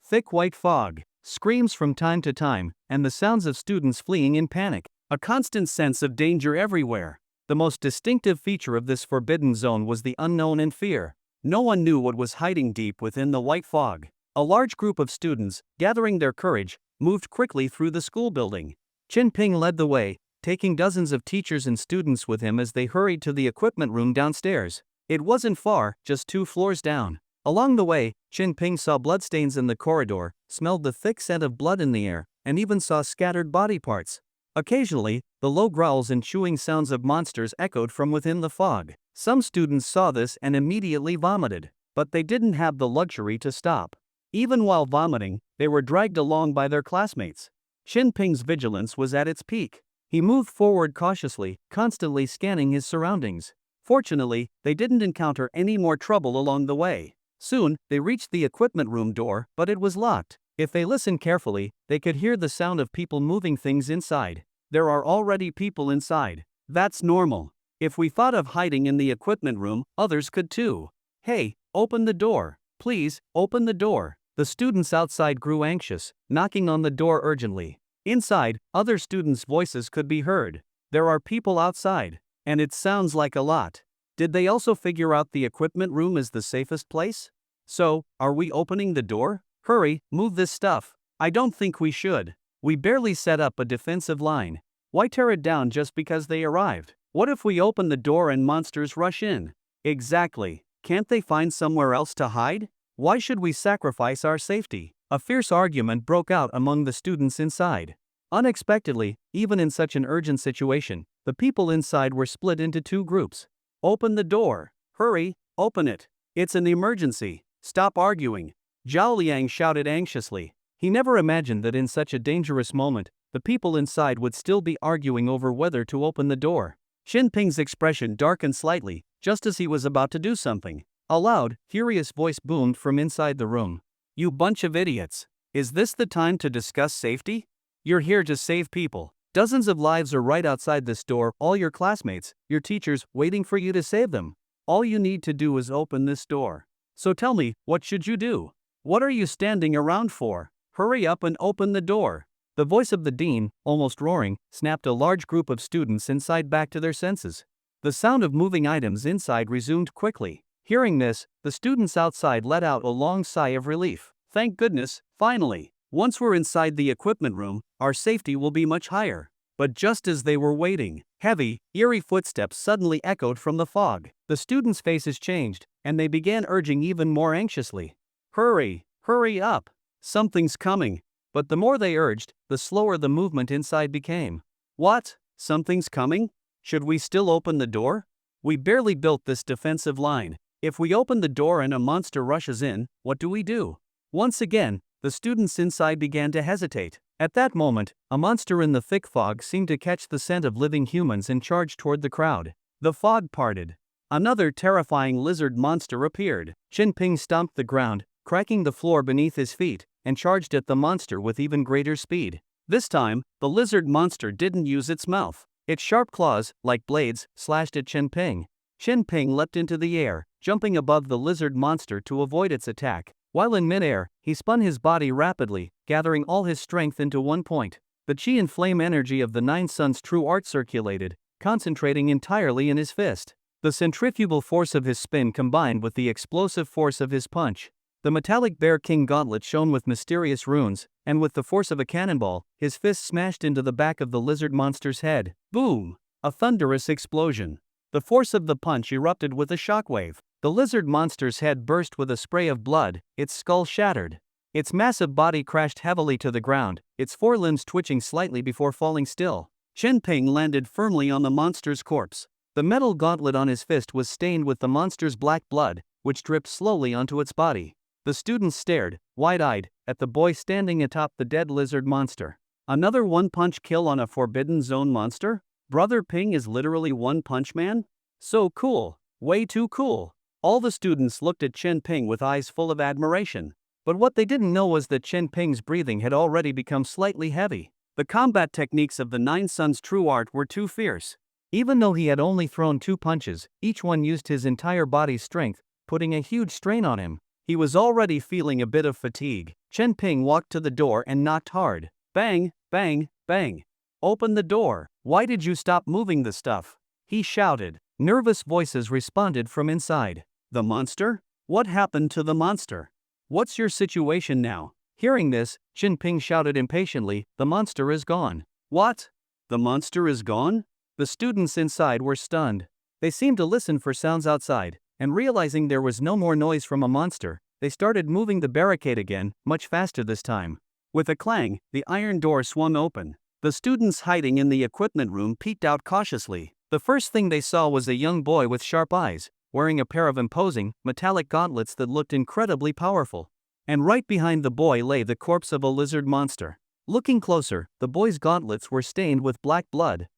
Thick white fog, screams from time to time, and the sounds of students fleeing in panic. A constant sense of danger everywhere. The most distinctive feature of this forbidden zone was the unknown and fear. No one knew what was hiding deep within the white fog. A large group of students, gathering their courage, moved quickly through the school building. Chin-ping led the way, taking dozens of teachers and students with him as they hurried to the equipment room downstairs. It wasn't far, just 2 floors down. Along the way, Chin-ping saw bloodstains in the corridor, smelled the thick scent of blood in the air, and even saw scattered body parts. Occasionally, the low growls and chewing sounds of monsters echoed from within the fog. Some students saw this and immediately vomited, but they didn't have the luxury to stop. Even while vomiting, they were dragged along by their classmates. Chin-ping's vigilance was at its peak. He moved forward cautiously, constantly scanning his surroundings. Fortunately, they didn't encounter any more trouble along the way. Soon, they reached the equipment room door, but it was locked. If they listened carefully, they could hear the sound of people moving things inside. There are already people inside. That's normal. If we thought of hiding in the equipment room, others could too. Hey, open the door. Please, open the door. The students outside grew anxious, knocking on the door urgently. Inside, other students' voices could be heard. There are people outside, and it sounds like a lot. Did they also figure out the equipment room is the safest place? So, are we opening the door? Hurry, move this stuff. I don't think we should. We barely set up a defensive line. Why tear it down just because they arrived? What if we open the door and monsters rush in? Exactly. Can't they find somewhere else to hide? Why should we sacrifice our safety? A fierce argument broke out among the students inside. Unexpectedly, even in such an urgent situation, the people inside were split into 2 groups. Open the door. Hurry, open it. It's an emergency. Stop arguing. Zhao Liang shouted anxiously. He never imagined that in such a dangerous moment, the people inside would still be arguing over whether to open the door. Chin-ping's expression darkened slightly, just as he was about to do something. A loud, furious voice boomed from inside the room. You bunch of idiots. Is this the time to discuss safety? You're here to save people. Dozens of lives are right outside this door, all your classmates, your teachers, waiting for you to save them. All you need to do is open this door. So tell me, what should you do? What are you standing around for? Hurry up and open the door. The voice of the dean, almost roaring, snapped a large group of students inside back to their senses. The sound of moving items inside resumed quickly. Hearing this, the students outside let out a long sigh of relief. Thank goodness, finally. Once we're inside the equipment room, our safety will be much higher. But just as they were waiting, heavy, eerie footsteps suddenly echoed from the fog. The students' faces changed, and they began urging even more anxiously. Hurry, hurry up. Something's coming. But the more they urged, the slower the movement inside became. What? Something's coming? Should we still open the door? We barely built this defensive line. If we open the door and a monster rushes in, what do we do? Once again, the students inside began to hesitate. At that moment, a monster in the thick fog seemed to catch the scent of living humans and charged toward the crowd. The fog parted. Another terrifying lizard monster appeared. Jinping stomped the ground, cracking the floor beneath his feet, and charged at the monster with even greater speed. This time, the lizard monster didn't use its mouth. Its sharp claws, like blades, slashed at Jinping. Jinping leapt into the air, jumping above the lizard monster to avoid its attack. While in midair, he spun his body rapidly, gathering all his strength into one point. The chi and flame energy of the Nine Suns' true art circulated, concentrating entirely in his fist. The centrifugal force of his spin combined with the explosive force of his punch. The metallic Bear King gauntlet shone with mysterious runes, and with the force of a cannonball, his fist smashed into the back of the lizard monster's head. Boom! A thunderous explosion. The force of the punch erupted with a shockwave. The lizard monster's head burst with a spray of blood, its skull shattered. Its massive body crashed heavily to the ground, its forelimbs twitching slightly before falling still. Jinping landed firmly on the monster's corpse. The metal gauntlet on his fist was stained with the monster's black blood, which dripped slowly onto its body. The students stared, wide-eyed, at the boy standing atop the dead lizard monster. Another one-punch kill on a Forbidden Zone monster? Brother Ping is literally One Punch Man? So cool. Way too cool. All the students looked at Chen Ping with eyes full of admiration. But what they didn't know was that Chen Ping's breathing had already become slightly heavy. The combat techniques of the Nine Suns' true art were too fierce. Even though he had only thrown 2 punches, each one used his entire body's strength, putting a huge strain on him. He was already feeling a bit of fatigue. Chen Ping walked to the door and knocked hard. Bang, bang, bang. Open the door. Why did you stop moving the stuff? He shouted. Nervous voices responded from inside. The monster? What happened to the monster? What's your situation now? Hearing this, Jinping shouted impatiently, the monster is gone. What? The monster is gone? The students inside were stunned. They seemed to listen for sounds outside, and realizing there was no more noise from a monster, they started moving the barricade again, much faster this time. With a clang, the iron door swung open. The students hiding in the equipment room peeked out cautiously. The first thing they saw was a young boy with sharp eyes, wearing a pair of imposing, metallic gauntlets that looked incredibly powerful. And right behind the boy lay the corpse of a lizard monster. Looking closer, the boy's gauntlets were stained with black blood.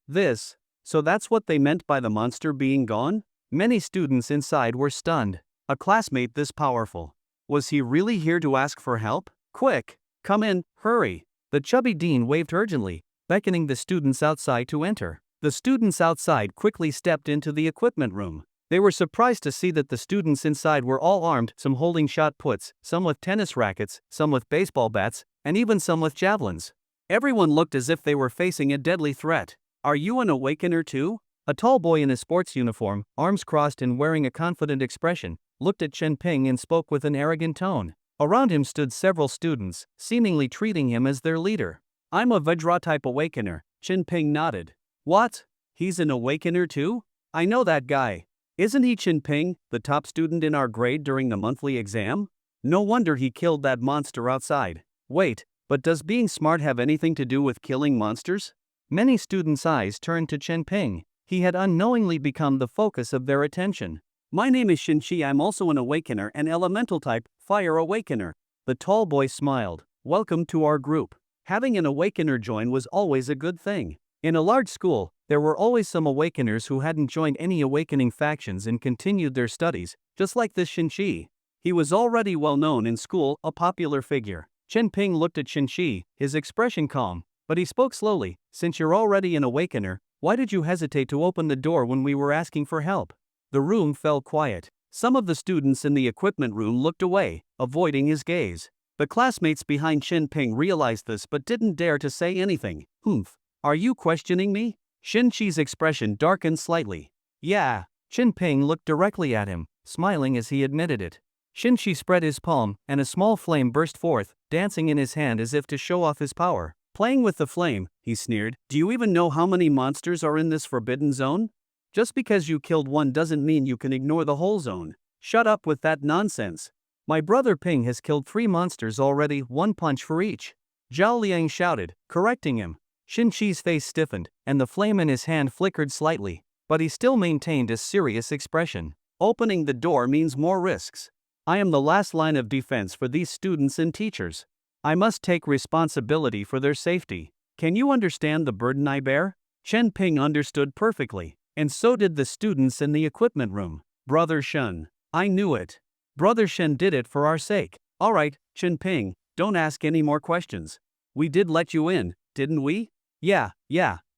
So that's what they meant by the monster being gone? Many students inside were stunned. A classmate this powerful. Was he really here to ask for help? Quick, come in, hurry. The chubby dean waved urgently, beckoning the students outside to enter. The students outside quickly stepped into the equipment room. They were surprised to see that the students inside were all armed, some holding shot puts, some with tennis rackets, some with baseball bats, and even some with javelins. Everyone looked as if they were facing a deadly threat. Are you an awakener too? A tall boy in a sports uniform, arms crossed and wearing a confident expression, looked at Chen Ping and spoke with an arrogant tone. Around him stood several students, seemingly treating him as their leader. I'm a Vajra-type awakener, Chen Ping nodded. What? He's an awakener too? I know that guy. Isn't he Chen Ping, the top student in our grade during the monthly exam? No wonder he killed that monster outside. Wait, but does being smart have anything to do with killing monsters? Many students' eyes turned to Chen Ping. He had unknowingly become the focus of their attention. My name is Shin-Chi. I'm also an awakener, an elemental type, fire awakener. The tall boy smiled. Welcome to our group. Having an awakener join was always a good thing. In a large school, there were always some awakeners who hadn't joined any awakening factions and continued their studies, just like this Shinchi. He was already well known in school, a popular figure. Chen Ping looked at Shinchi, his expression calm, but he spoke slowly. Since you're already an awakener, why did you hesitate to open the door when we were asking for help? The room fell quiet. Some of the students in the equipment room looked away, avoiding his gaze. The classmates behind Chen Ping realized this but didn't dare to say anything. Humph. Are you questioning me? Shinchi's expression darkened slightly. Yeah. Chen Ping looked directly at him, smiling as he admitted it. Shinchi spread his palm, and a small flame burst forth, dancing in his hand as if to show off his power. Playing with the flame, he sneered. Do you even know how many monsters are in this forbidden zone? Just because you killed one doesn't mean you can ignore the whole zone. Shut up with that nonsense. My brother Ping has killed 3 monsters already, 1 punch for each. Zhao Liang shouted, correcting him. Shinchi's face stiffened, and the flame in his hand flickered slightly, but he still maintained a serious expression. Opening the door means more risks. I am the last line of defense for these students and teachers. I must take responsibility for their safety. Can you understand the burden I bear? Chen Ping understood perfectly, and so did the students in the equipment room. Brother Shen. I knew it. Brother Shen did it for our sake. Alright, Chen Ping, don't ask any more questions. We did let you in, didn't we? Yeah,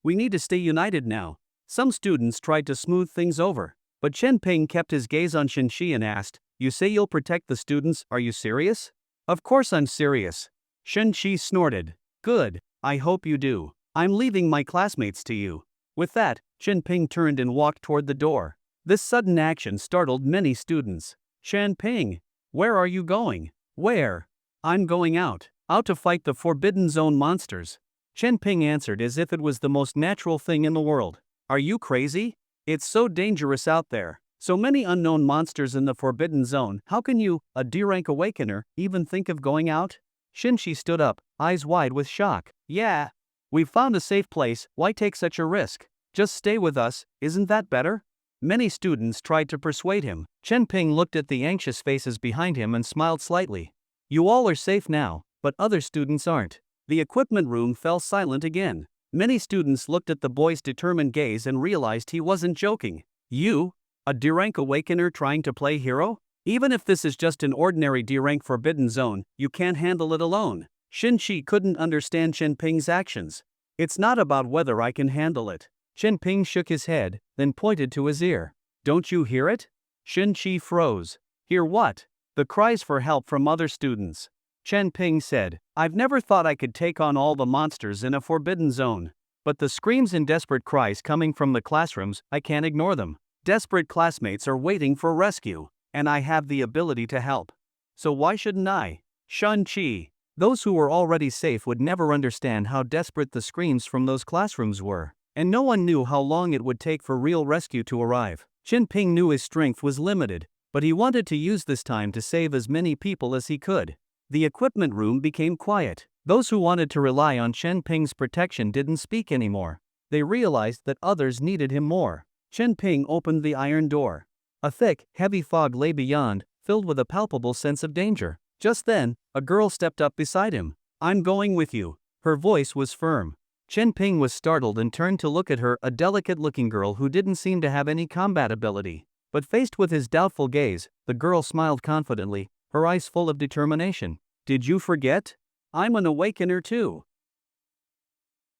we need to stay united now. Some students tried to smooth things over, but Chen Ping kept his gaze on Shinchi and asked, you say you'll protect the students, are you serious? Of course I'm serious. Shinchi snorted. Good, I hope you do. I'm leaving my classmates to you. With that, Chen Ping turned and walked toward the door. This sudden action startled many students. Chen Ping, where are you going? Where? I'm going out to fight the Forbidden Zone monsters. Chen Ping answered as if it was the most natural thing in the world. Are you crazy? It's so dangerous out there. So many unknown monsters in the Forbidden Zone. How can you, a D-rank awakener, even think of going out? Shinchi stood up, eyes wide with shock. Yeah. We've found a safe place, why take such a risk? Just stay with us, isn't that better? Many students tried to persuade him. Chen Ping looked at the anxious faces behind him and smiled slightly. You all are safe now, but other students aren't. The equipment room fell silent again. Many students looked at the boy's determined gaze and realized he wasn't joking. You? A D-rank awakener trying to play hero? Even if this is just an ordinary D-rank forbidden zone, you can't handle it alone. Shinchi couldn't understand Chen Ping's actions. It's not about whether I can handle it. Chen Ping shook his head, then pointed to his ear. Don't you hear it? Shinchi froze. Hear what? The cries for help from other students. Chen Ping said, I've never thought I could take on all the monsters in a forbidden zone. But the screams and desperate cries coming from the classrooms, I can't ignore them. Desperate classmates are waiting for rescue, and I have the ability to help. So why shouldn't I? Shun-Chi. Those who were already safe would never understand how desperate the screams from those classrooms were, and no one knew how long it would take for real rescue to arrive. Chen Ping knew his strength was limited, but he wanted to use this time to save as many people as he could. The equipment room became quiet. Those who wanted to rely on Chen Ping's protection didn't speak anymore. They realized that others needed him more. Chen Ping opened the iron door. A thick, heavy fog lay beyond, filled with a palpable sense of danger. Just then, a girl stepped up beside him. I'm going with you. Her voice was firm. Chen Ping was startled and turned to look at her, a delicate-looking girl who didn't seem to have any combat ability. But faced with his doubtful gaze, the girl smiled confidently, her eyes full of determination. Did you forget? I'm an awakener too.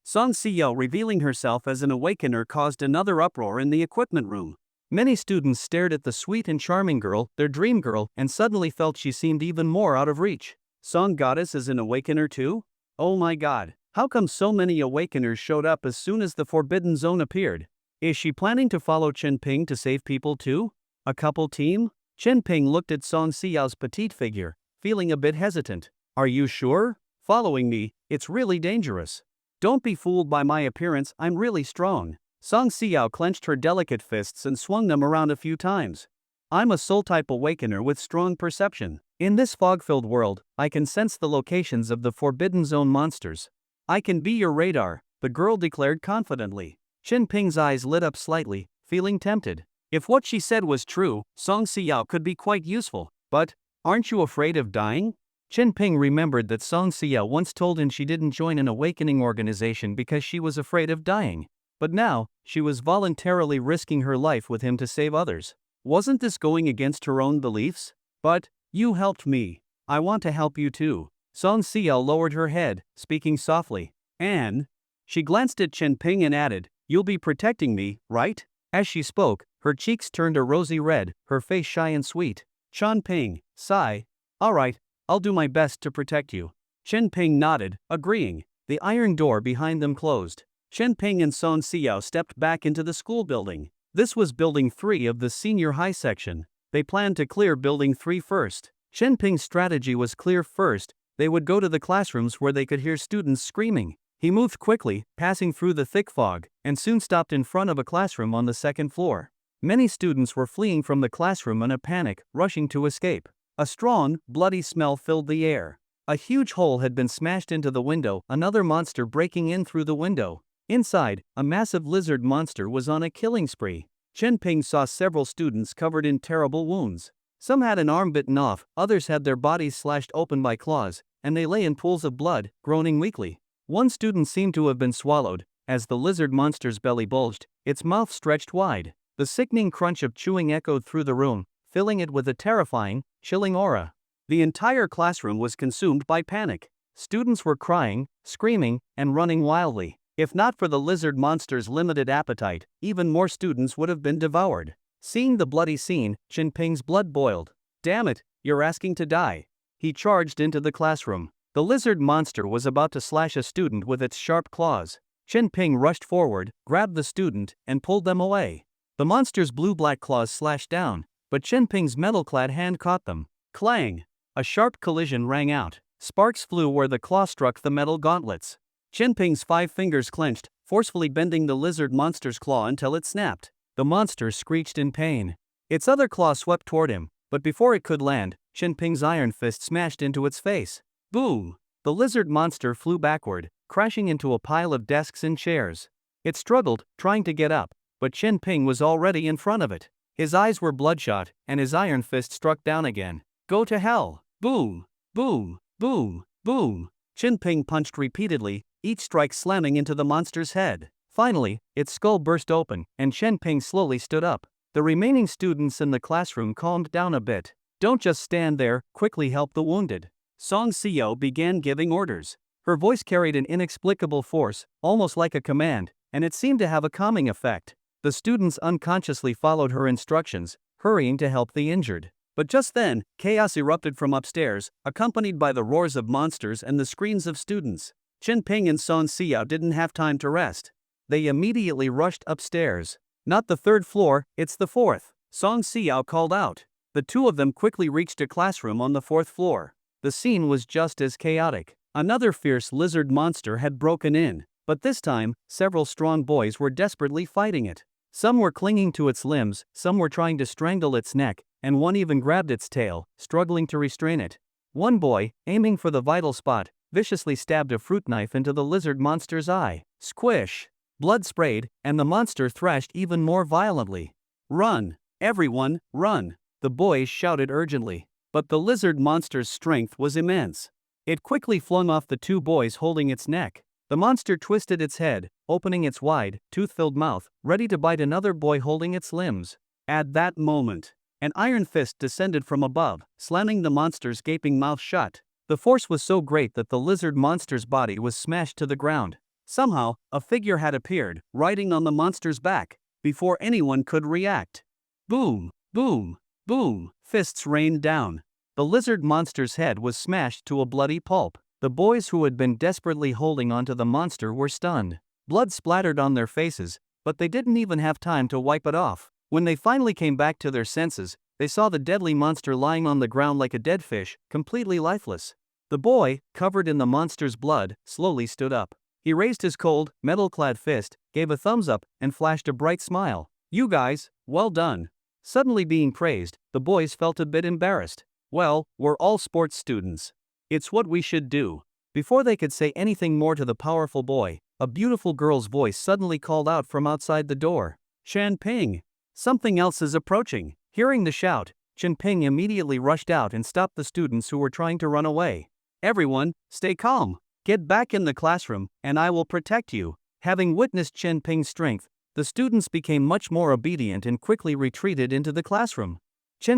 Song Siyao revealing herself as an awakener caused another uproar in the equipment room. Many students stared at the sweet and charming girl, their dream girl, and suddenly felt she seemed even more out of reach. Song Goddess is an awakener too? Oh my god, how come so many awakeners showed up as soon as the Forbidden Zone appeared? Is she planning to follow Chen Ping to save people too? A couple team? Chen Ping looked at Song Siyao's petite figure, feeling a bit hesitant. Are you sure? Following me, it's really dangerous. Don't be fooled by my appearance, I'm really strong. Song Siyao clenched her delicate fists and swung them around a few times. I'm a soul-type awakener with strong perception. In this fog-filled world, I can sense the locations of the Forbidden Zone monsters. I can be your radar, the girl declared confidently. Chen Ping's eyes lit up slightly, feeling tempted. If what she said was true, Song Siyao could be quite useful. But, aren't you afraid of dying? Chen Ping remembered that Song Xiao once told him she didn't join an awakening organization because she was afraid of dying. But now, she was voluntarily risking her life with him to save others. Wasn't this going against her own beliefs? But, you helped me. I want to help you too. Song Xiao lowered her head, speaking softly. And? She glanced at Chen Ping and added, "You'll be protecting me, right?" As she spoke, her cheeks turned a rosy red, her face shy and sweet. Chen Ping, sigh. Alright, I'll do my best to protect you. Chen Ping nodded, agreeing. The iron door behind them closed. Chen Ping and Song Xiao stepped back into the school building. This was Building 3 of the senior high section. They planned to clear Building 3 first. Chen Ping's strategy was clear first. They would go to the classrooms where they could hear students screaming. He moved quickly, passing through the thick fog, and soon stopped in front of a classroom on the second floor. Many students were fleeing from the classroom in a panic, rushing to escape. A strong, bloody smell filled the air. A huge hole had been smashed into the window, another monster breaking in through the window. Inside, a massive lizard monster was on a killing spree. Chen Ping saw several students covered in terrible wounds. Some had an arm bitten off, others had their bodies slashed open by claws, and they lay in pools of blood, groaning weakly. One student seemed to have been swallowed. As the lizard monster's belly bulged, its mouth stretched wide. The sickening crunch of chewing echoed through the room, filling it with a terrifying, chilling aura. The entire classroom was consumed by panic. Students were crying, screaming, and running wildly. If not for the lizard monster's limited appetite, even more students would have been devoured. Seeing the bloody scene, Chen Ping's blood boiled. Damn it, you're asking to die. He charged into the classroom. The lizard monster was about to slash a student with its sharp claws. Chen Ping rushed forward, grabbed the student, and pulled them away. The monster's blue-black claws slashed down, but Chen Ping's metal-clad hand caught them. Clang! A sharp collision rang out. Sparks flew where the claw struck the metal gauntlets. Chen Ping's 5 fingers clenched, forcefully bending the lizard monster's claw until it snapped. The monster screeched in pain. Its other claw swept toward him, but before it could land, Chen Ping's iron fist smashed into its face. Boom! The lizard monster flew backward, crashing into a pile of desks and chairs. It struggled, trying to get up, but Chen Ping was already in front of it. His eyes were bloodshot, and his iron fist struck down again. Go to hell! Boom! Boom! Boom! Boom! Chen Ping punched repeatedly, each strike slamming into the monster's head. Finally, its skull burst open, and Chen Ping slowly stood up. The remaining students in the classroom calmed down a bit. Don't just stand there, quickly help the wounded. Song Xiao began giving orders. Her voice carried an inexplicable force, almost like a command, and it seemed to have a calming effect. The students unconsciously followed her instructions, hurrying to help the injured. But just then, chaos erupted from upstairs, accompanied by the roars of monsters and the screams of students. Chen Ping and Song Xiao didn't have time to rest. They immediately rushed upstairs. Not the 3rd floor, it's the 4th. Song Xiao called out. The two of them quickly reached a classroom on the 4th floor. The scene was just as chaotic. Another fierce lizard monster had broken in, but this time, several strong boys were desperately fighting it. Some were clinging to its limbs, some were trying to strangle its neck, and one even grabbed its tail, struggling to restrain it. One boy, aiming for the vital spot, viciously stabbed a fruit knife into the lizard monster's eye. Squish! Blood sprayed, and the monster thrashed even more violently. Run! Everyone, run! The boys shouted urgently. But the lizard monster's strength was immense. It quickly flung off the 2 boys holding its neck. The monster twisted its head, opening its wide, tooth-filled mouth, ready to bite another boy holding its limbs. At that moment, an iron fist descended from above, slamming the monster's gaping mouth shut. The force was so great that the lizard monster's body was smashed to the ground. Somehow, a figure had appeared, riding on the monster's back, before anyone could react. Boom! Boom! Boom! Fists rained down. The lizard monster's head was smashed to a bloody pulp. The boys who had been desperately holding onto the monster were stunned. Blood splattered on their faces, but they didn't even have time to wipe it off. When they finally came back to their senses, they saw the deadly monster lying on the ground like a dead fish, completely lifeless. The boy, covered in the monster's blood, slowly stood up. He raised his cold, metal-clad fist, gave a thumbs up, and flashed a bright smile. You guys, well done. Suddenly being praised, the boys felt a bit embarrassed. Well, we're all sports students. It's what we should do. Before they could say anything more to the powerful boy, a beautiful girl's voice suddenly called out from outside the door. Chen Ping! Something else is approaching. Hearing the shout, Ping immediately rushed out and stopped the students who were trying to run away. Everyone, stay calm. Get back in the classroom, and I will protect you. Having witnessed Ping's strength, the students became much more obedient and quickly retreated into the classroom.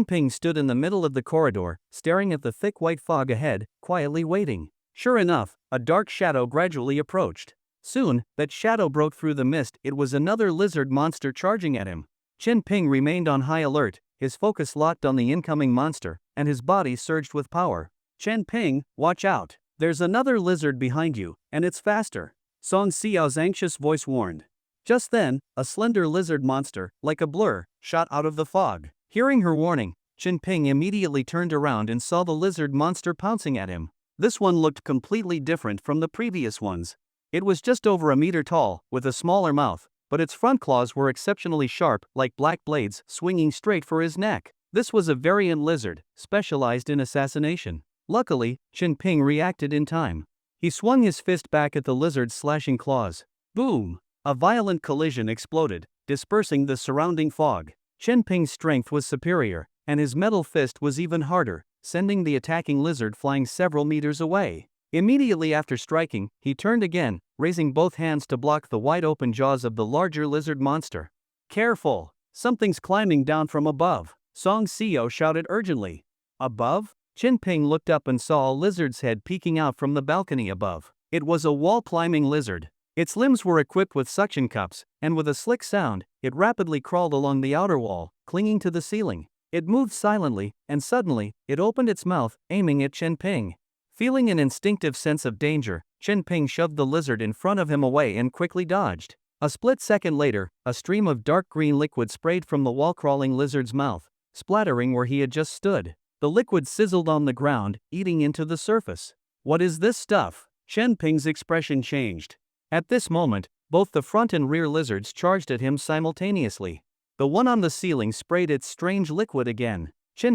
Ping stood in the middle of the corridor, staring at the thick white fog ahead, quietly waiting. Sure enough, a dark shadow gradually approached. Soon, that shadow broke through the mist. It was another lizard monster charging at him. Ping remained on high alert, his focus locked on the incoming monster, and his body surged with power. Ping, watch out. There's another lizard behind you, and it's faster. Song Xiao's anxious voice warned. Just then, a slender lizard monster, like a blur, shot out of the fog. Hearing her warning, Ping immediately turned around and saw the lizard monster pouncing at him. This one looked completely different from the previous ones. It was just over a meter tall, with a smaller mouth, but its front claws were exceptionally sharp, like black blades, swinging straight for his neck. This was a variant lizard, specialized in assassination. Luckily, Ping reacted in time. He swung his fist back at the lizard's slashing claws. Boom! A violent collision exploded, dispersing the surrounding fog. Ping's strength was superior, and his metal fist was even harder, sending the attacking lizard flying several meters away. Immediately after striking, he turned again, raising both hands to block the wide-open jaws of the larger lizard monster. Careful! Something's climbing down from above, Song Xiao shouted urgently. Above? Ping looked up and saw a lizard's head peeking out from the balcony above. It was a wall-climbing lizard. Its limbs were equipped with suction cups, and with a slick sound, it rapidly crawled along the outer wall, clinging to the ceiling. It moved silently, and suddenly, it opened its mouth, aiming at Ping. Feeling an instinctive sense of danger, Ping shoved the lizard in front of him away and quickly dodged. A split second later, a stream of dark green liquid sprayed from the wall-crawling lizard's mouth, splattering where he had just stood. The liquid sizzled on the ground, eating into the surface. What is this stuff? Ping's expression changed. At this moment, both the front and rear lizards charged at him simultaneously. The one on the ceiling sprayed its strange liquid again.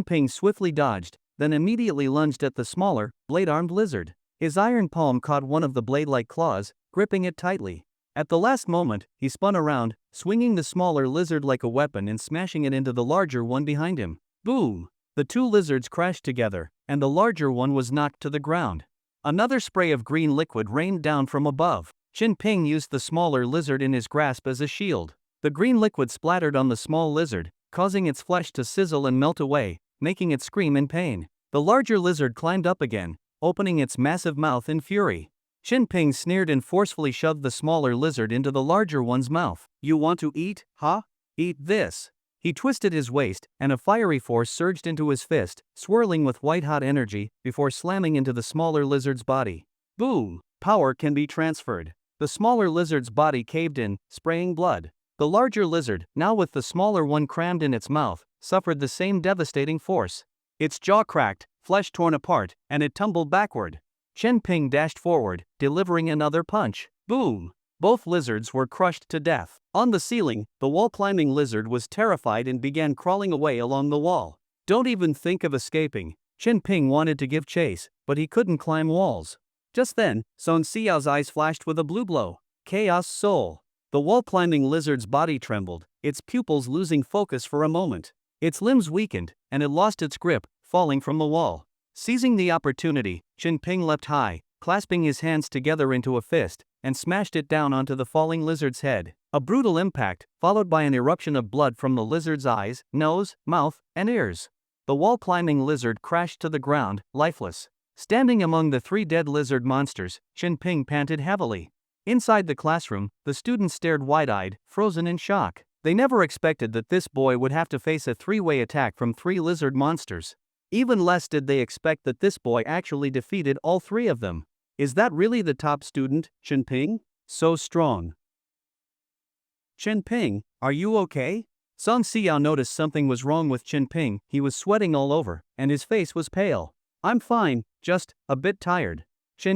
Ping swiftly dodged, then immediately lunged at the smaller, blade-armed lizard. His iron palm caught one of the blade-like claws, gripping it tightly. At the last moment, he spun around, swinging the smaller lizard like a weapon and smashing it into the larger one behind him. Boom! The two lizards crashed together, and the larger one was knocked to the ground. Another spray of green liquid rained down from above. Ping used the smaller lizard in his grasp as a shield. The green liquid splattered on the small lizard, causing its flesh to sizzle and melt away, making it scream in pain. The larger lizard climbed up again, opening its massive mouth in fury. Ping sneered and forcefully shoved the smaller lizard into the larger one's mouth. You want to eat, huh? Eat this. He twisted his waist, and a fiery force surged into his fist, swirling with white-hot energy, before slamming into the smaller lizard's body. Boom! Power can be transferred. The smaller lizard's body caved in, spraying blood. The larger lizard, now with the smaller one crammed in its mouth, suffered the same devastating force. Its jaw cracked, flesh torn apart, and it tumbled backward. Ping dashed forward, delivering another punch. Boom! Both lizards were crushed to death. On the ceiling, the wall-climbing lizard was terrified and began crawling away along the wall. Don't even think of escaping. Ping wanted to give chase, but he couldn't climb walls. Just then, Song Xiao's eyes flashed with a blue glow. Chaos Soul. The wall-climbing lizard's body trembled, its pupils losing focus for a moment. Its limbs weakened, and it lost its grip, falling from the wall. Seizing the opportunity, Ping leapt high, clasping his hands together into a fist, and smashed it down onto the falling lizard's head. A brutal impact, followed by an eruption of blood from the lizard's eyes, nose, mouth, and ears. The wall-climbing lizard crashed to the ground, lifeless. Standing among the three dead lizard monsters, Ping panted heavily. Inside the classroom, the students stared wide-eyed, frozen in shock. They never expected that this boy would have to face a three-way attack from three lizard monsters. Even less did they expect that this boy actually defeated all three of them. Is that really the top student, Ping? So strong. Ping, are you okay? Song Xiao noticed something was wrong with Ping. He was sweating all over, and his face was pale. I'm fine, just a bit tired.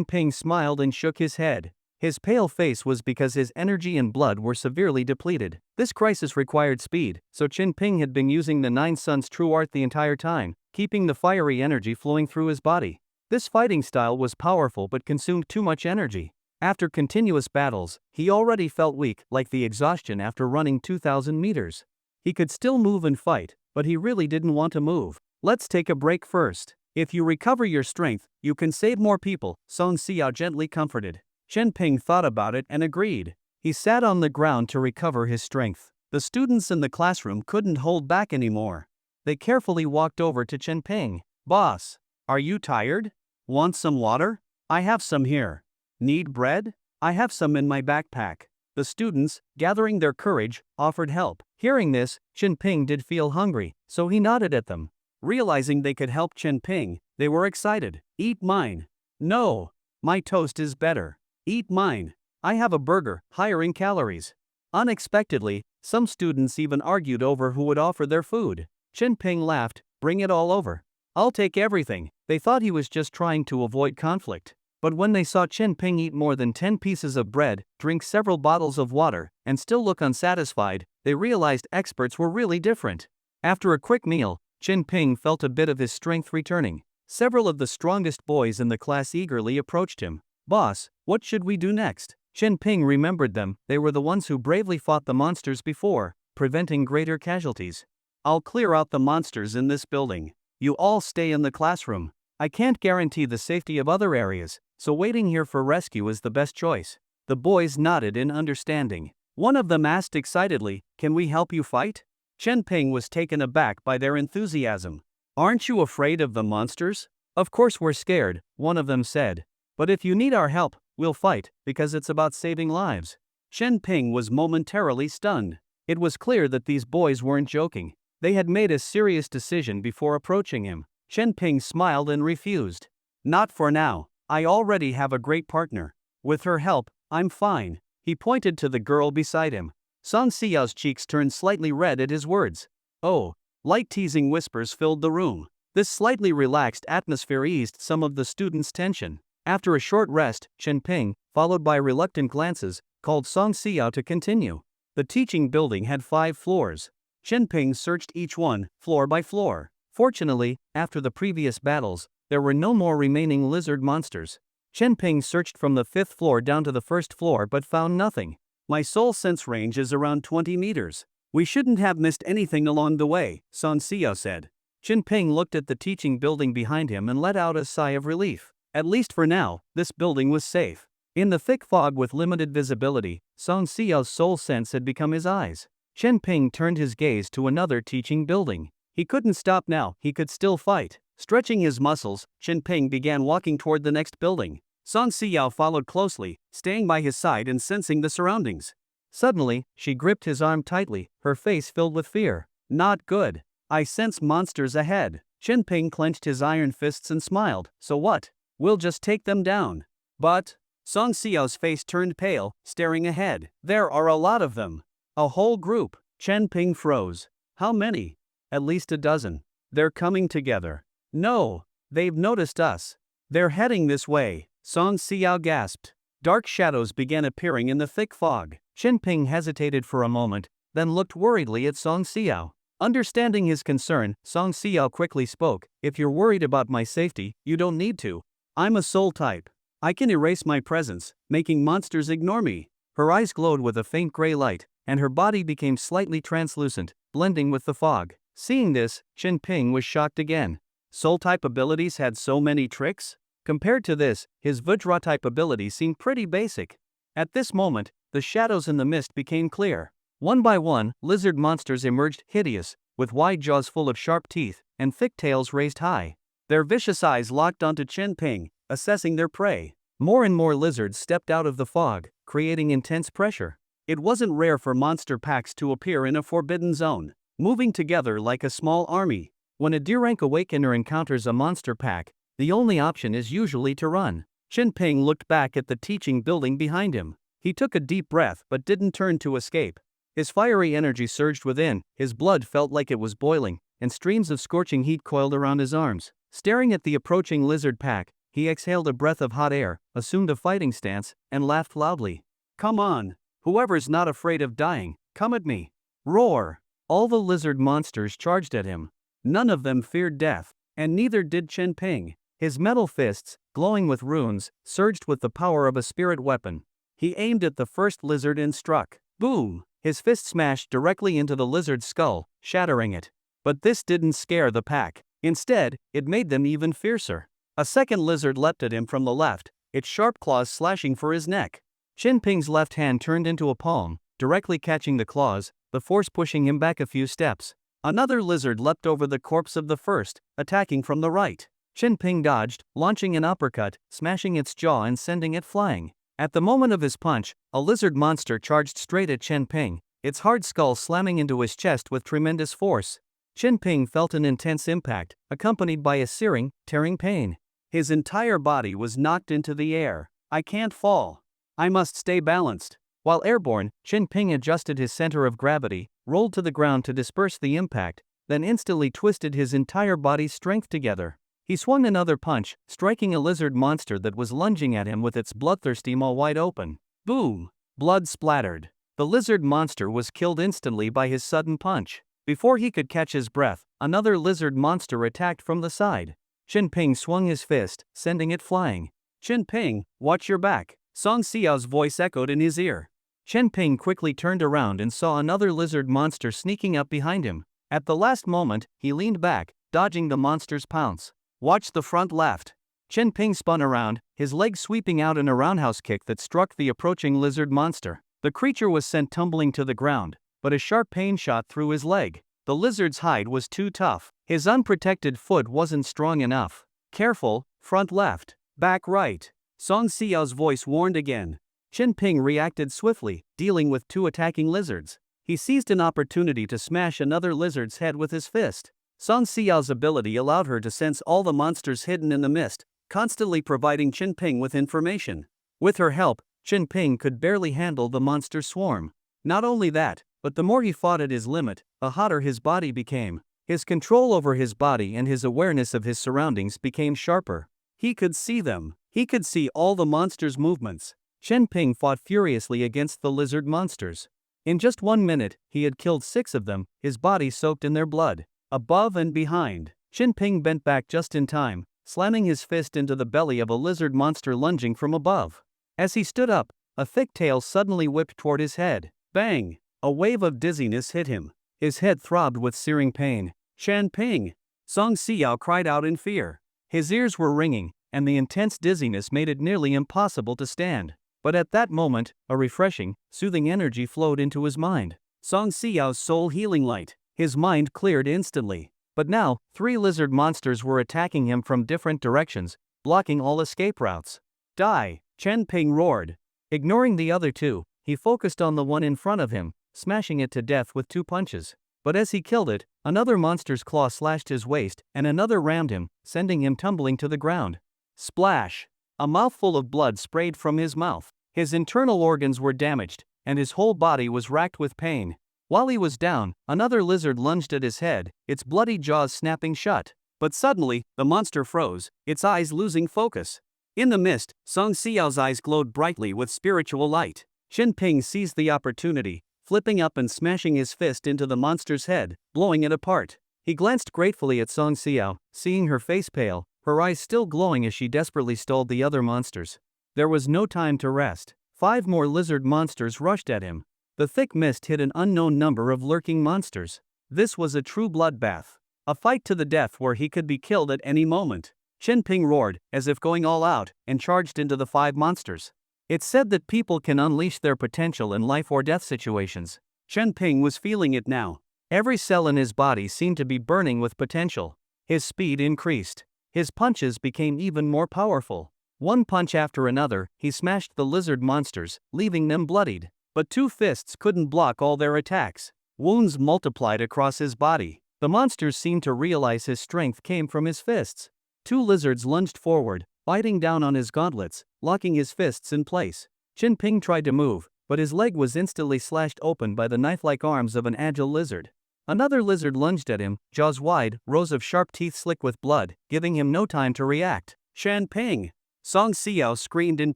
Ping smiled and shook his head. His pale face was because his energy and blood were severely depleted. This crisis required speed, so Ping had been using the Nine Suns True Art the entire time, keeping the fiery energy flowing through his body. This fighting style was powerful but consumed too much energy. After continuous battles, he already felt weak, like the exhaustion after running 2,000 meters. He could still move and fight, but he really didn't want to move. Let's take a break first. If you recover your strength, you can save more people, Song Xiao gently comforted. Chen Ping thought about it and agreed. He sat on the ground to recover his strength. The students in the classroom couldn't hold back anymore. They carefully walked over to Chen Ping. Boss, are you tired? Want some water? I have some here. Need bread? I have some in my backpack. The students, gathering their courage, offered help. Hearing this, Chen Ping did feel hungry, so he nodded at them. Realizing they could help Chen Ping, they were excited. Eat mine. No, my toast is better. Eat mine. I have a burger, higher in calories. Unexpectedly, some students even argued over who would offer their food. Chen Ping laughed, bring it all over. I'll take everything. They thought he was just trying to avoid conflict. But when they saw Chen Ping eat more than 10 pieces of bread, drink several bottles of water, and still look unsatisfied, they realized experts were really different. After a quick meal, Chen Ping felt a bit of his strength returning. Several of the strongest boys in the class eagerly approached him. Boss, what should we do next? Chen Ping remembered them, they were the ones who bravely fought the monsters before, preventing greater casualties. I'll clear out the monsters in this building. You all stay in the classroom. I can't guarantee the safety of other areas, so waiting here for rescue is the best choice. The boys nodded in understanding. One of them asked excitedly, can we help you fight? Chen Ping was taken aback by their enthusiasm. Aren't you afraid of the monsters? Of course we're scared, one of them said. But if you need our help, we'll fight, because it's about saving lives. Chen Ping was momentarily stunned. It was clear that these boys weren't joking. They had made a serious decision before approaching him. Chen Ping smiled and refused. Not for now. I already have a great partner. With her help, I'm fine. He pointed to the girl beside him. Song Xiao's cheeks turned slightly red at his words. Oh, light teasing whispers filled the room. This slightly relaxed atmosphere eased some of the students' tension. After a short rest, Chen Ping, followed by reluctant glances, called Song Xiao to continue. The teaching building had 5 floors. Chen Ping searched each one, floor by floor. Fortunately, after the previous battles, there were no more remaining lizard monsters. Chen Ping searched from the 5th floor down to the 1st floor but found nothing. My soul sense range is around 20 meters. We shouldn't have missed anything along the way, Song Xiao said. Chen Ping looked at the teaching building behind him and let out a sigh of relief. At least for now, this building was safe. In the thick fog with limited visibility, Song Xiao's soul sense had become his eyes. Chen Ping turned his gaze to another teaching building. He couldn't stop now, he could still fight. Stretching his muscles, Chen Ping began walking toward the next building. Song Xiao followed closely, staying by his side and sensing the surroundings. Suddenly, she gripped his arm tightly, her face filled with fear. Not good. I sense monsters ahead. Chen Ping clenched his iron fists and smiled. So what? We'll just take them down. But, Song Xiao's face turned pale, staring ahead. There are a lot of them. A whole group. Chen Ping froze. How many? At least a dozen. They're coming together. No, they've noticed us. They're heading this way. Song Xiao gasped. Dark shadows began appearing in the thick fog. Chen Ping hesitated for a moment, then looked worriedly at Song Xiao. Understanding his concern, Song Xiao quickly spoke. If you're worried about my safety, you don't need to. I'm a soul type. I can erase my presence, making monsters ignore me. Her eyes glowed with a faint gray light, and her body became slightly translucent, blending with the fog. Seeing this, Chen Ping was shocked again. Soul-type abilities had so many tricks? Compared to this, his Vajra-type ability seemed pretty basic. At this moment, the shadows in the mist became clear. One by one, lizard monsters emerged, hideous, with wide jaws full of sharp teeth, and thick tails raised high. Their vicious eyes locked onto Chen Ping, assessing their prey. More and more lizards stepped out of the fog, creating intense pressure. It wasn't rare for monster packs to appear in a forbidden zone, moving together like a small army. When a D-rank awakener encounters a monster pack, the only option is usually to run. Chen Ping looked back at the teaching building behind him. He took a deep breath but didn't turn to escape. His fiery energy surged within, his blood felt like it was boiling, and streams of scorching heat coiled around his arms. Staring at the approaching lizard pack, he exhaled a breath of hot air, assumed a fighting stance, and laughed loudly. Come on! Whoever's not afraid of dying, come at me! Roar! All the lizard monsters charged at him. None of them feared death, and neither did Chen Ping. His metal fists, glowing with runes, surged with the power of a spirit weapon. He aimed at the first lizard and struck. Boom! His fist smashed directly into the lizard's skull, shattering it. But this didn't scare the pack. Instead, it made them even fiercer. A second lizard leapt at him from the left, its sharp claws slashing for his neck. Shinping's left hand turned into a palm, directly catching the claws, the force pushing him back a few steps. Another lizard leapt over the corpse of the first, attacking from the right. Shinping dodged, launching an uppercut, smashing its jaw and sending it flying. At the moment of his punch, a lizard monster charged straight at Shinping, its hard skull slamming into his chest with tremendous force. Shinping felt an intense impact, accompanied by a searing, tearing pain. His entire body was knocked into the air. I can't fall. I must stay balanced. While airborne, Shinping adjusted his center of gravity, rolled to the ground to disperse the impact, then instantly twisted his entire body's strength together. He swung another punch, striking a lizard monster that was lunging at him with its bloodthirsty maw wide open. Boom! Blood splattered. The lizard monster was killed instantly by his sudden punch. Before he could catch his breath, another lizard monster attacked from the side. Shinping swung his fist, sending it flying. "Shinping, watch your back," Song Xiao's voice echoed in his ear. Shinping quickly turned around and saw another lizard monster sneaking up behind him. At the last moment, he leaned back, dodging the monster's pounce. "Watch the front left." Shinping spun around, his leg sweeping out in a roundhouse kick that struck the approaching lizard monster. The creature was sent tumbling to the ground, but a sharp pain shot through his leg. The lizard's hide was too tough. His unprotected foot wasn't strong enough. "Careful, front left, back right," Song Xiao's voice warned again. Shinping reacted swiftly, dealing with two attacking lizards. He seized an opportunity to smash another lizard's head with his fist. Song Xiao's ability allowed her to sense all the monsters hidden in the mist, constantly providing Shinping with information. With her help, Shinping could barely handle the monster swarm. Not only that, but the more he fought at his limit, the hotter his body became. His control over his body and his awareness of his surroundings became sharper. He could see them. He could see all the monsters' movements. Shinping fought furiously against the lizard monsters. In just 1 minute, he had killed 6 of them, his body soaked in their blood. Above and behind, Shinping bent back just in time, slamming his fist into the belly of a lizard monster lunging from above. As he stood up, a thick tail suddenly whipped toward his head. Bang! A wave of dizziness hit him. His head throbbed with searing pain. "Shinping!" Song Xiao cried out in fear. His ears were ringing, and the intense dizziness made it nearly impossible to stand. But at that moment, a refreshing, soothing energy flowed into his mind. Song Xiao's soul healing light. His mind cleared instantly. But now, 3 lizard monsters were attacking him from different directions, blocking all escape routes. "Die!" Shinping roared. Ignoring the other 2, he focused on the one in front of him, smashing it to death with 2 punches. But as he killed it, another monster's claw slashed his waist, and another rammed him, sending him tumbling to the ground. Splash! A mouthful of blood sprayed from his mouth. His internal organs were damaged, and his whole body was racked with pain. While he was down, another lizard lunged at his head, its bloody jaws snapping shut. But suddenly, the monster froze, its eyes losing focus. In the mist, Song Xiao's eyes glowed brightly with spiritual light. Shinping seized the opportunity, flipping up and smashing his fist into the monster's head, blowing it apart. He glanced gratefully at Song Xiao, seeing her face pale, her eyes still glowing as she desperately stalled the other monsters. There was no time to rest. 5 more lizard monsters rushed at him. The thick mist hid an unknown number of lurking monsters. This was a true bloodbath. A fight to the death where he could be killed at any moment. Shinping roared, as if going all out, and charged into the 5 monsters. It's said that people can unleash their potential in life or death situations. Shinping was feeling it now. Every cell in his body seemed to be burning with potential. His speed increased. His punches became even more powerful. One punch after another, he smashed the lizard monsters, leaving them bloodied. But 2 fists couldn't block all their attacks. Wounds multiplied across his body. The monsters seemed to realize his strength came from his fists. 2 lizards lunged forward, biting down on his gauntlets, locking his fists in place. Shinping tried to move, but his leg was instantly slashed open by the knife-like arms of an agile lizard. Another lizard lunged at him, jaws wide, rows of sharp teeth slick with blood, giving him no time to react. "Shinping!" Song Xiao screamed in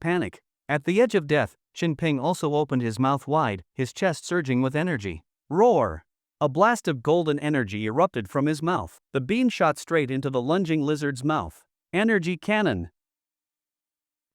panic. At the edge of death, Shinping also opened his mouth wide, his chest surging with energy. Roar! A blast of golden energy erupted from his mouth. The beam shot straight into the lunging lizard's mouth. Energy cannon!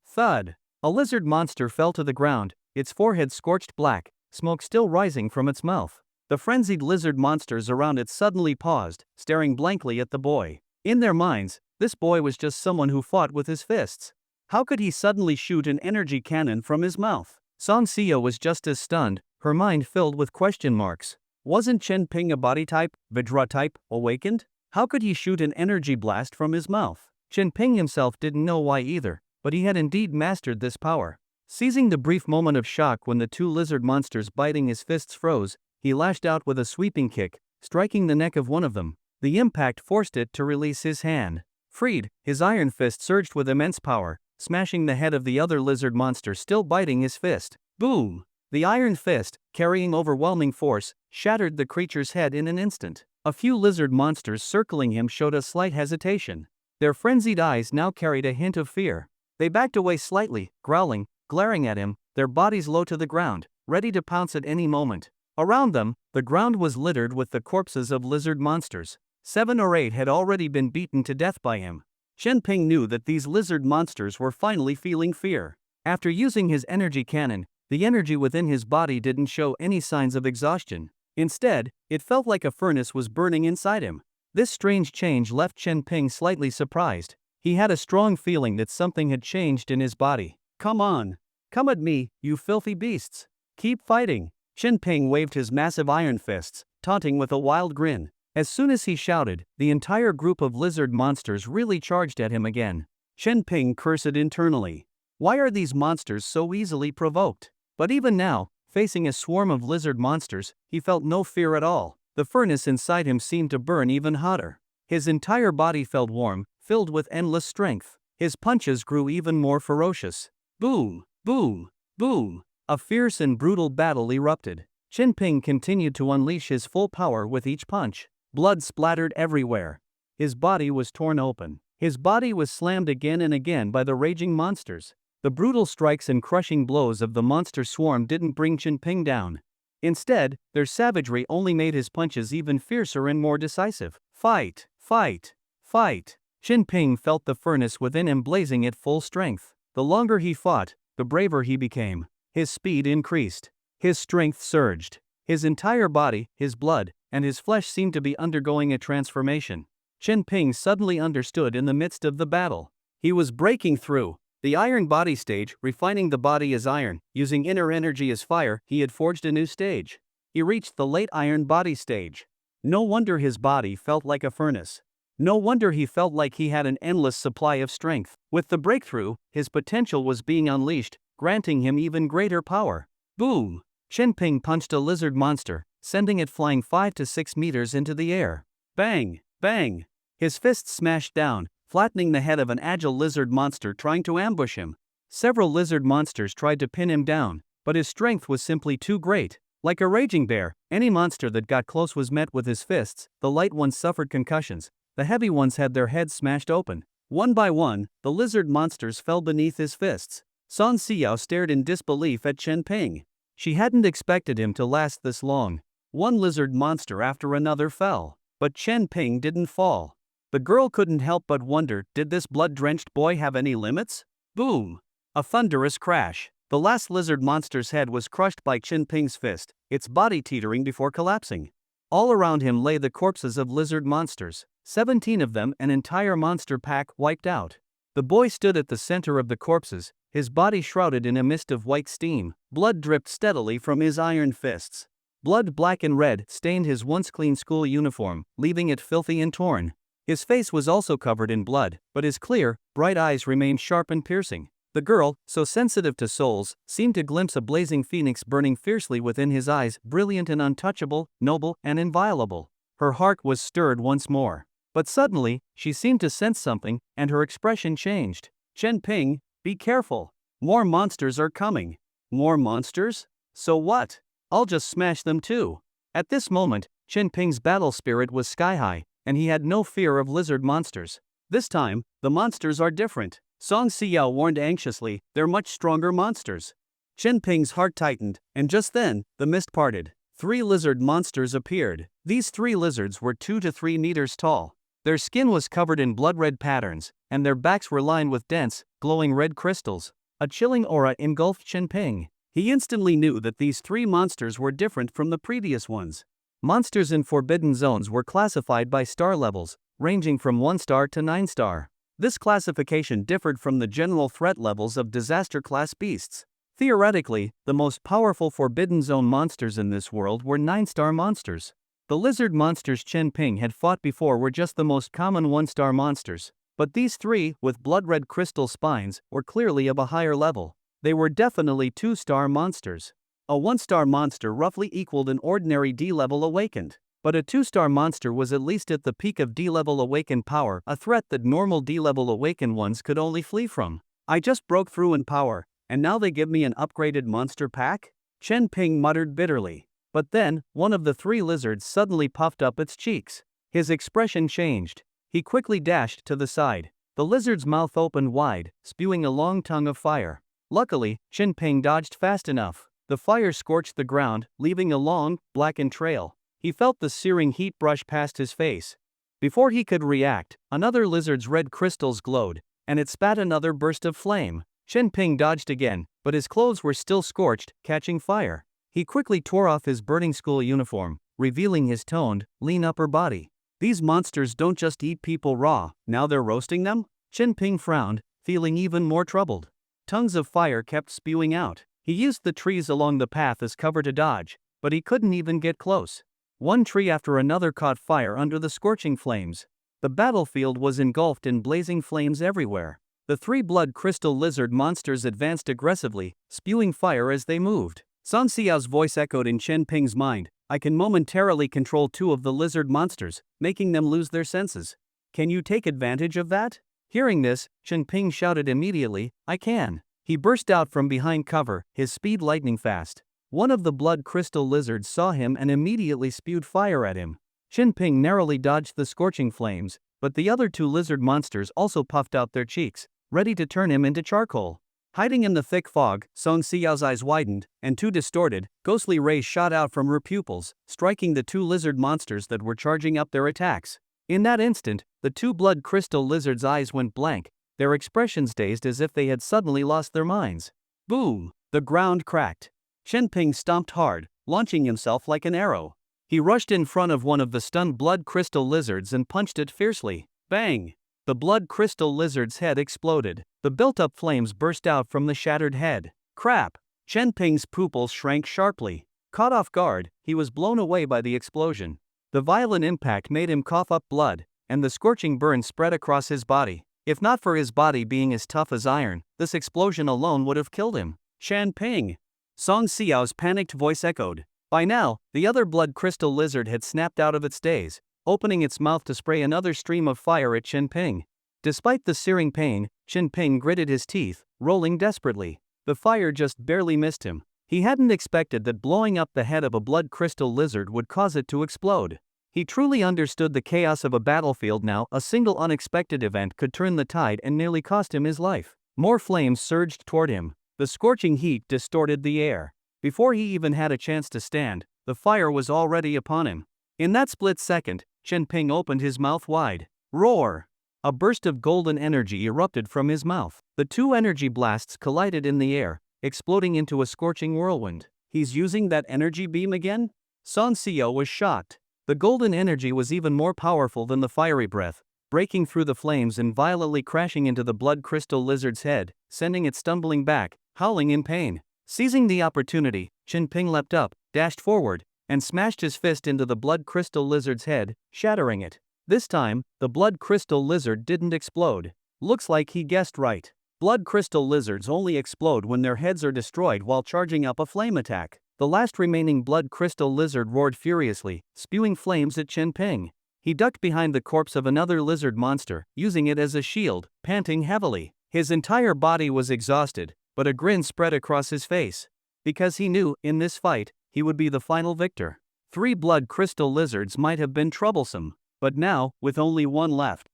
Thud! A lizard monster fell to the ground, its forehead scorched black, smoke still rising from its mouth. The frenzied lizard monsters around it suddenly paused, staring blankly at the boy. In their minds, this boy was just someone who fought with his fists. How could he suddenly shoot an energy cannon from his mouth? Song Seo was just as stunned, her mind filled with question marks. Wasn't Chen Ping a body type, Vidra type, awakened? How could he shoot an energy blast from his mouth? Chen Ping himself didn't know why either, but he had indeed mastered this power. Seizing the brief moment of shock when the two lizard monsters biting his fists froze, he lashed out with a sweeping kick, striking the neck of one of them. The impact forced it to release his hand. Freed, his iron fist surged with immense power, smashing the head of the other lizard monster still biting his fist. Boom! The iron fist, carrying overwhelming force, shattered the creature's head in an instant. A few lizard monsters circling him showed a slight hesitation. Their frenzied eyes now carried a hint of fear. They backed away slightly, growling, glaring at him, their bodies low to the ground, ready to pounce at any moment. Around them, the ground was littered with the corpses of lizard monsters. 7 or 8 had already been beaten to death by him. Chen Ping knew that these lizard monsters were finally feeling fear. After using his energy cannon, the energy within his body didn't show any signs of exhaustion. Instead, it felt like a furnace was burning inside him. This strange change left Chen Ping slightly surprised. He had a strong feeling that something had changed in his body. Come on. Come at me, you filthy beasts. Keep fighting. Chen Ping waved his massive iron fists, taunting with a wild grin. As soon as he shouted, the entire group of lizard monsters really charged at him again. Chen Ping cursed internally. Why are these monsters so easily provoked? But even now, facing a swarm of lizard monsters, he felt no fear at all. The furnace inside him seemed to burn even hotter. His entire body felt warm, filled with endless strength. His punches grew even more ferocious. Boom, boom, boom. A fierce and brutal battle erupted. Chen Ping continued to unleash his full power with each punch. Blood splattered everywhere. His body was torn open. His body was slammed again and again by the raging monsters. The brutal strikes and crushing blows of the monster swarm didn't bring Chen Ping down. Instead, their savagery only made his punches even fiercer and more decisive. Fight, fight, fight. Chen Ping felt the furnace within him blazing at full strength. The longer he fought, the braver he became. His speed increased. His strength surged. His entire body, his blood, and his flesh seemed to be undergoing a transformation. Chen Ping suddenly understood in the midst of the battle. He was breaking through. The iron body stage, refining the body as iron, using inner energy as fire, he had forged a new stage. He reached the late iron body stage. No wonder his body felt like a furnace. No wonder he felt like he had an endless supply of strength. With the breakthrough, his potential was being unleashed, granting him even greater power. Boom! Chen Ping punched a lizard monster, sending it flying 5 to 6 meters into the air. Bang! Bang! His fists smashed down, flattening the head of an agile lizard monster trying to ambush him. Several lizard monsters tried to pin him down, but his strength was simply too great. Like a raging bear, any monster that got close was met with his fists. The light ones suffered concussions, the heavy ones had their heads smashed open. One by one, the lizard monsters fell beneath his fists. Song Xiao stared in disbelief at Chen Ping. She hadn't expected him to last this long. One lizard monster after another fell, but Chen Ping didn't fall. The girl couldn't help but wonder, did this blood-drenched boy have any limits? Boom! A thunderous crash. The last lizard monster's head was crushed by Chen Ping's fist, its body teetering before collapsing. All around him lay the corpses of lizard monsters, 17 of them, an entire monster pack wiped out. The boy stood at the center of the corpses, his body shrouded in a mist of white steam. Blood dripped steadily from his iron fists. Blood black and red stained his once clean school uniform, leaving it filthy and torn. His face was also covered in blood, but his clear, bright eyes remained sharp and piercing. The girl, so sensitive to souls, seemed to glimpse a blazing phoenix burning fiercely within his eyes, brilliant and untouchable, noble and inviolable. Her heart was stirred once more. But suddenly, she seemed to sense something, and her expression changed. Chen Ping, be careful. More monsters are coming. More monsters? So what? I'll just smash them too. At this moment, Chen Ping's battle spirit was sky-high, and he had no fear of lizard monsters. This time, the monsters are different. Song Xiao warned anxiously, they're much stronger monsters. Chen Ping's heart tightened, and just then, the mist parted. 3 lizard monsters appeared. These 3 lizards were 2 to 3 meters tall. Their skin was covered in blood-red patterns, and their backs were lined with dense, glowing red crystals. A chilling aura engulfed Chen Ping. He instantly knew that these 3 monsters were different from the previous ones. Monsters in forbidden zones were classified by star levels, ranging from 1 star to 9 star. This classification differed from the general threat levels of disaster class beasts. Theoretically, the most powerful forbidden zone monsters in this world were 9-star monsters. The lizard monsters Chen Ping had fought before were just the most common 1-star monsters, but these three, with blood-red crystal spines, were clearly of a higher level. They were definitely 2-star monsters. A 1-star monster roughly equaled an ordinary D-level awakened. But a 2-star monster was at least at the peak of D-level awakened power, a threat that normal D-level awakened ones could only flee from. I just broke through in power, and now they give me an upgraded monster pack? Chen Ping muttered bitterly. But then, one of the three lizards suddenly puffed up its cheeks. His expression changed. He quickly dashed to the side. The lizard's mouth opened wide, spewing a long tongue of fire. Luckily, Chen Ping dodged fast enough. The fire scorched the ground, leaving a long, blackened trail. He felt the searing heat brush past his face. Before he could react, another lizard's red crystals glowed, and it spat another burst of flame. Chen Ping dodged again, but his clothes were still scorched, catching fire. He quickly tore off his burning school uniform, revealing his toned, lean upper body. These monsters don't just eat people raw, now they're roasting them? Chen Ping frowned, feeling even more troubled. Tongues of fire kept spewing out. He used the trees along the path as cover to dodge, but he couldn't even get close. One tree after another caught fire under the scorching flames. The battlefield was engulfed in blazing flames everywhere. The three blood crystal lizard monsters advanced aggressively, spewing fire as they moved. Sun Xiao's voice echoed in Chen Ping's mind. I can momentarily control two of the lizard monsters, making them lose their senses. Can you take advantage of that? Hearing this, Chen Ping shouted immediately, I can. He burst out from behind cover, his speed lightning fast. One of the blood crystal lizards saw him and immediately spewed fire at him. Chen Ping narrowly dodged the scorching flames, but the other two lizard monsters also puffed out their cheeks, ready to turn him into charcoal. Hiding in the thick fog, Sun Xiao's eyes widened, and two distorted, ghostly rays shot out from her pupils, striking the two lizard monsters that were charging up their attacks. In that instant, the two blood crystal lizards' eyes went blank, their expressions dazed as if they had suddenly lost their minds. Boom! The ground cracked. Chen Ping stomped hard, launching himself like an arrow. He rushed in front of one of the stunned blood crystal lizards and punched it fiercely. Bang! The blood crystal lizard's head exploded. The built-up flames burst out from the shattered head. Crap! Chen Ping's pupils shrank sharply. Caught off guard, he was blown away by the explosion. The violent impact made him cough up blood, and the scorching burn spread across his body. If not for his body being as tough as iron, this explosion alone would have killed him. Chen Ping! Song Xiao's panicked voice echoed. By now, the other blood crystal lizard had snapped out of its daze, opening its mouth to spray another stream of fire at Chen Ping. Despite the searing pain, Chen Ping gritted his teeth, rolling desperately. The fire just barely missed him. He hadn't expected that blowing up the head of a blood crystal lizard would cause it to explode. He truly understood the chaos of a battlefield now. A single unexpected event could turn the tide and nearly cost him his life. More flames surged toward him. The scorching heat distorted the air. Before he even had a chance to stand, the fire was already upon him. In that split second, Chen Ping opened his mouth wide. Roar! A burst of golden energy erupted from his mouth. The two energy blasts collided in the air, exploding into a scorching whirlwind. He's using that energy beam again? Sun Xiao was shocked. The golden energy was even more powerful than the fiery breath, breaking through the flames and violently crashing into the blood crystal lizard's head, sending it stumbling back, howling in pain. Seizing the opportunity, Chen Ping leapt up, dashed forward, and smashed his fist into the blood crystal lizard's head, shattering it. This time, the blood crystal lizard didn't explode. Looks like he guessed right. Blood crystal lizards only explode when their heads are destroyed while charging up a flame attack. The last remaining blood crystal lizard roared furiously, spewing flames at Chen Ping. He ducked behind the corpse of another lizard monster, using it as a shield, panting heavily. His entire body was exhausted, but a grin spread across his face. Because he knew, in this fight, he would be the final victor. 3 blood crystal lizards might have been troublesome, but now, with only one left,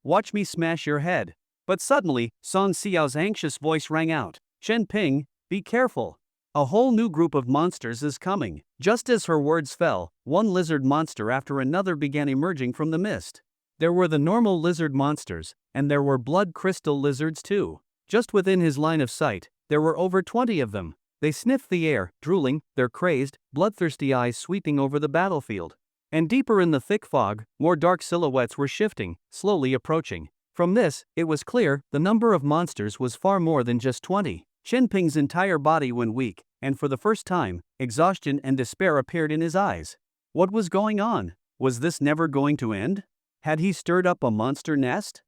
watch me smash your head. But suddenly, Song Xiao's anxious voice rang out. Chen Ping, be careful. A whole new group of monsters is coming. Just as her words fell, one lizard monster after another began emerging from the mist. There were the normal lizard monsters, and there were blood crystal lizards too. Just within his line of sight, there were over 20 of them. They sniffed the air, drooling, their crazed, bloodthirsty eyes sweeping over the battlefield. And deeper in the thick fog, more dark silhouettes were shifting, slowly approaching. From this, it was clear the number of monsters was far more than just 20. Chenping's entire body went weak, and for the first time, exhaustion and despair appeared in his eyes. What was going on? Was this never going to end? Had he stirred up a monster nest?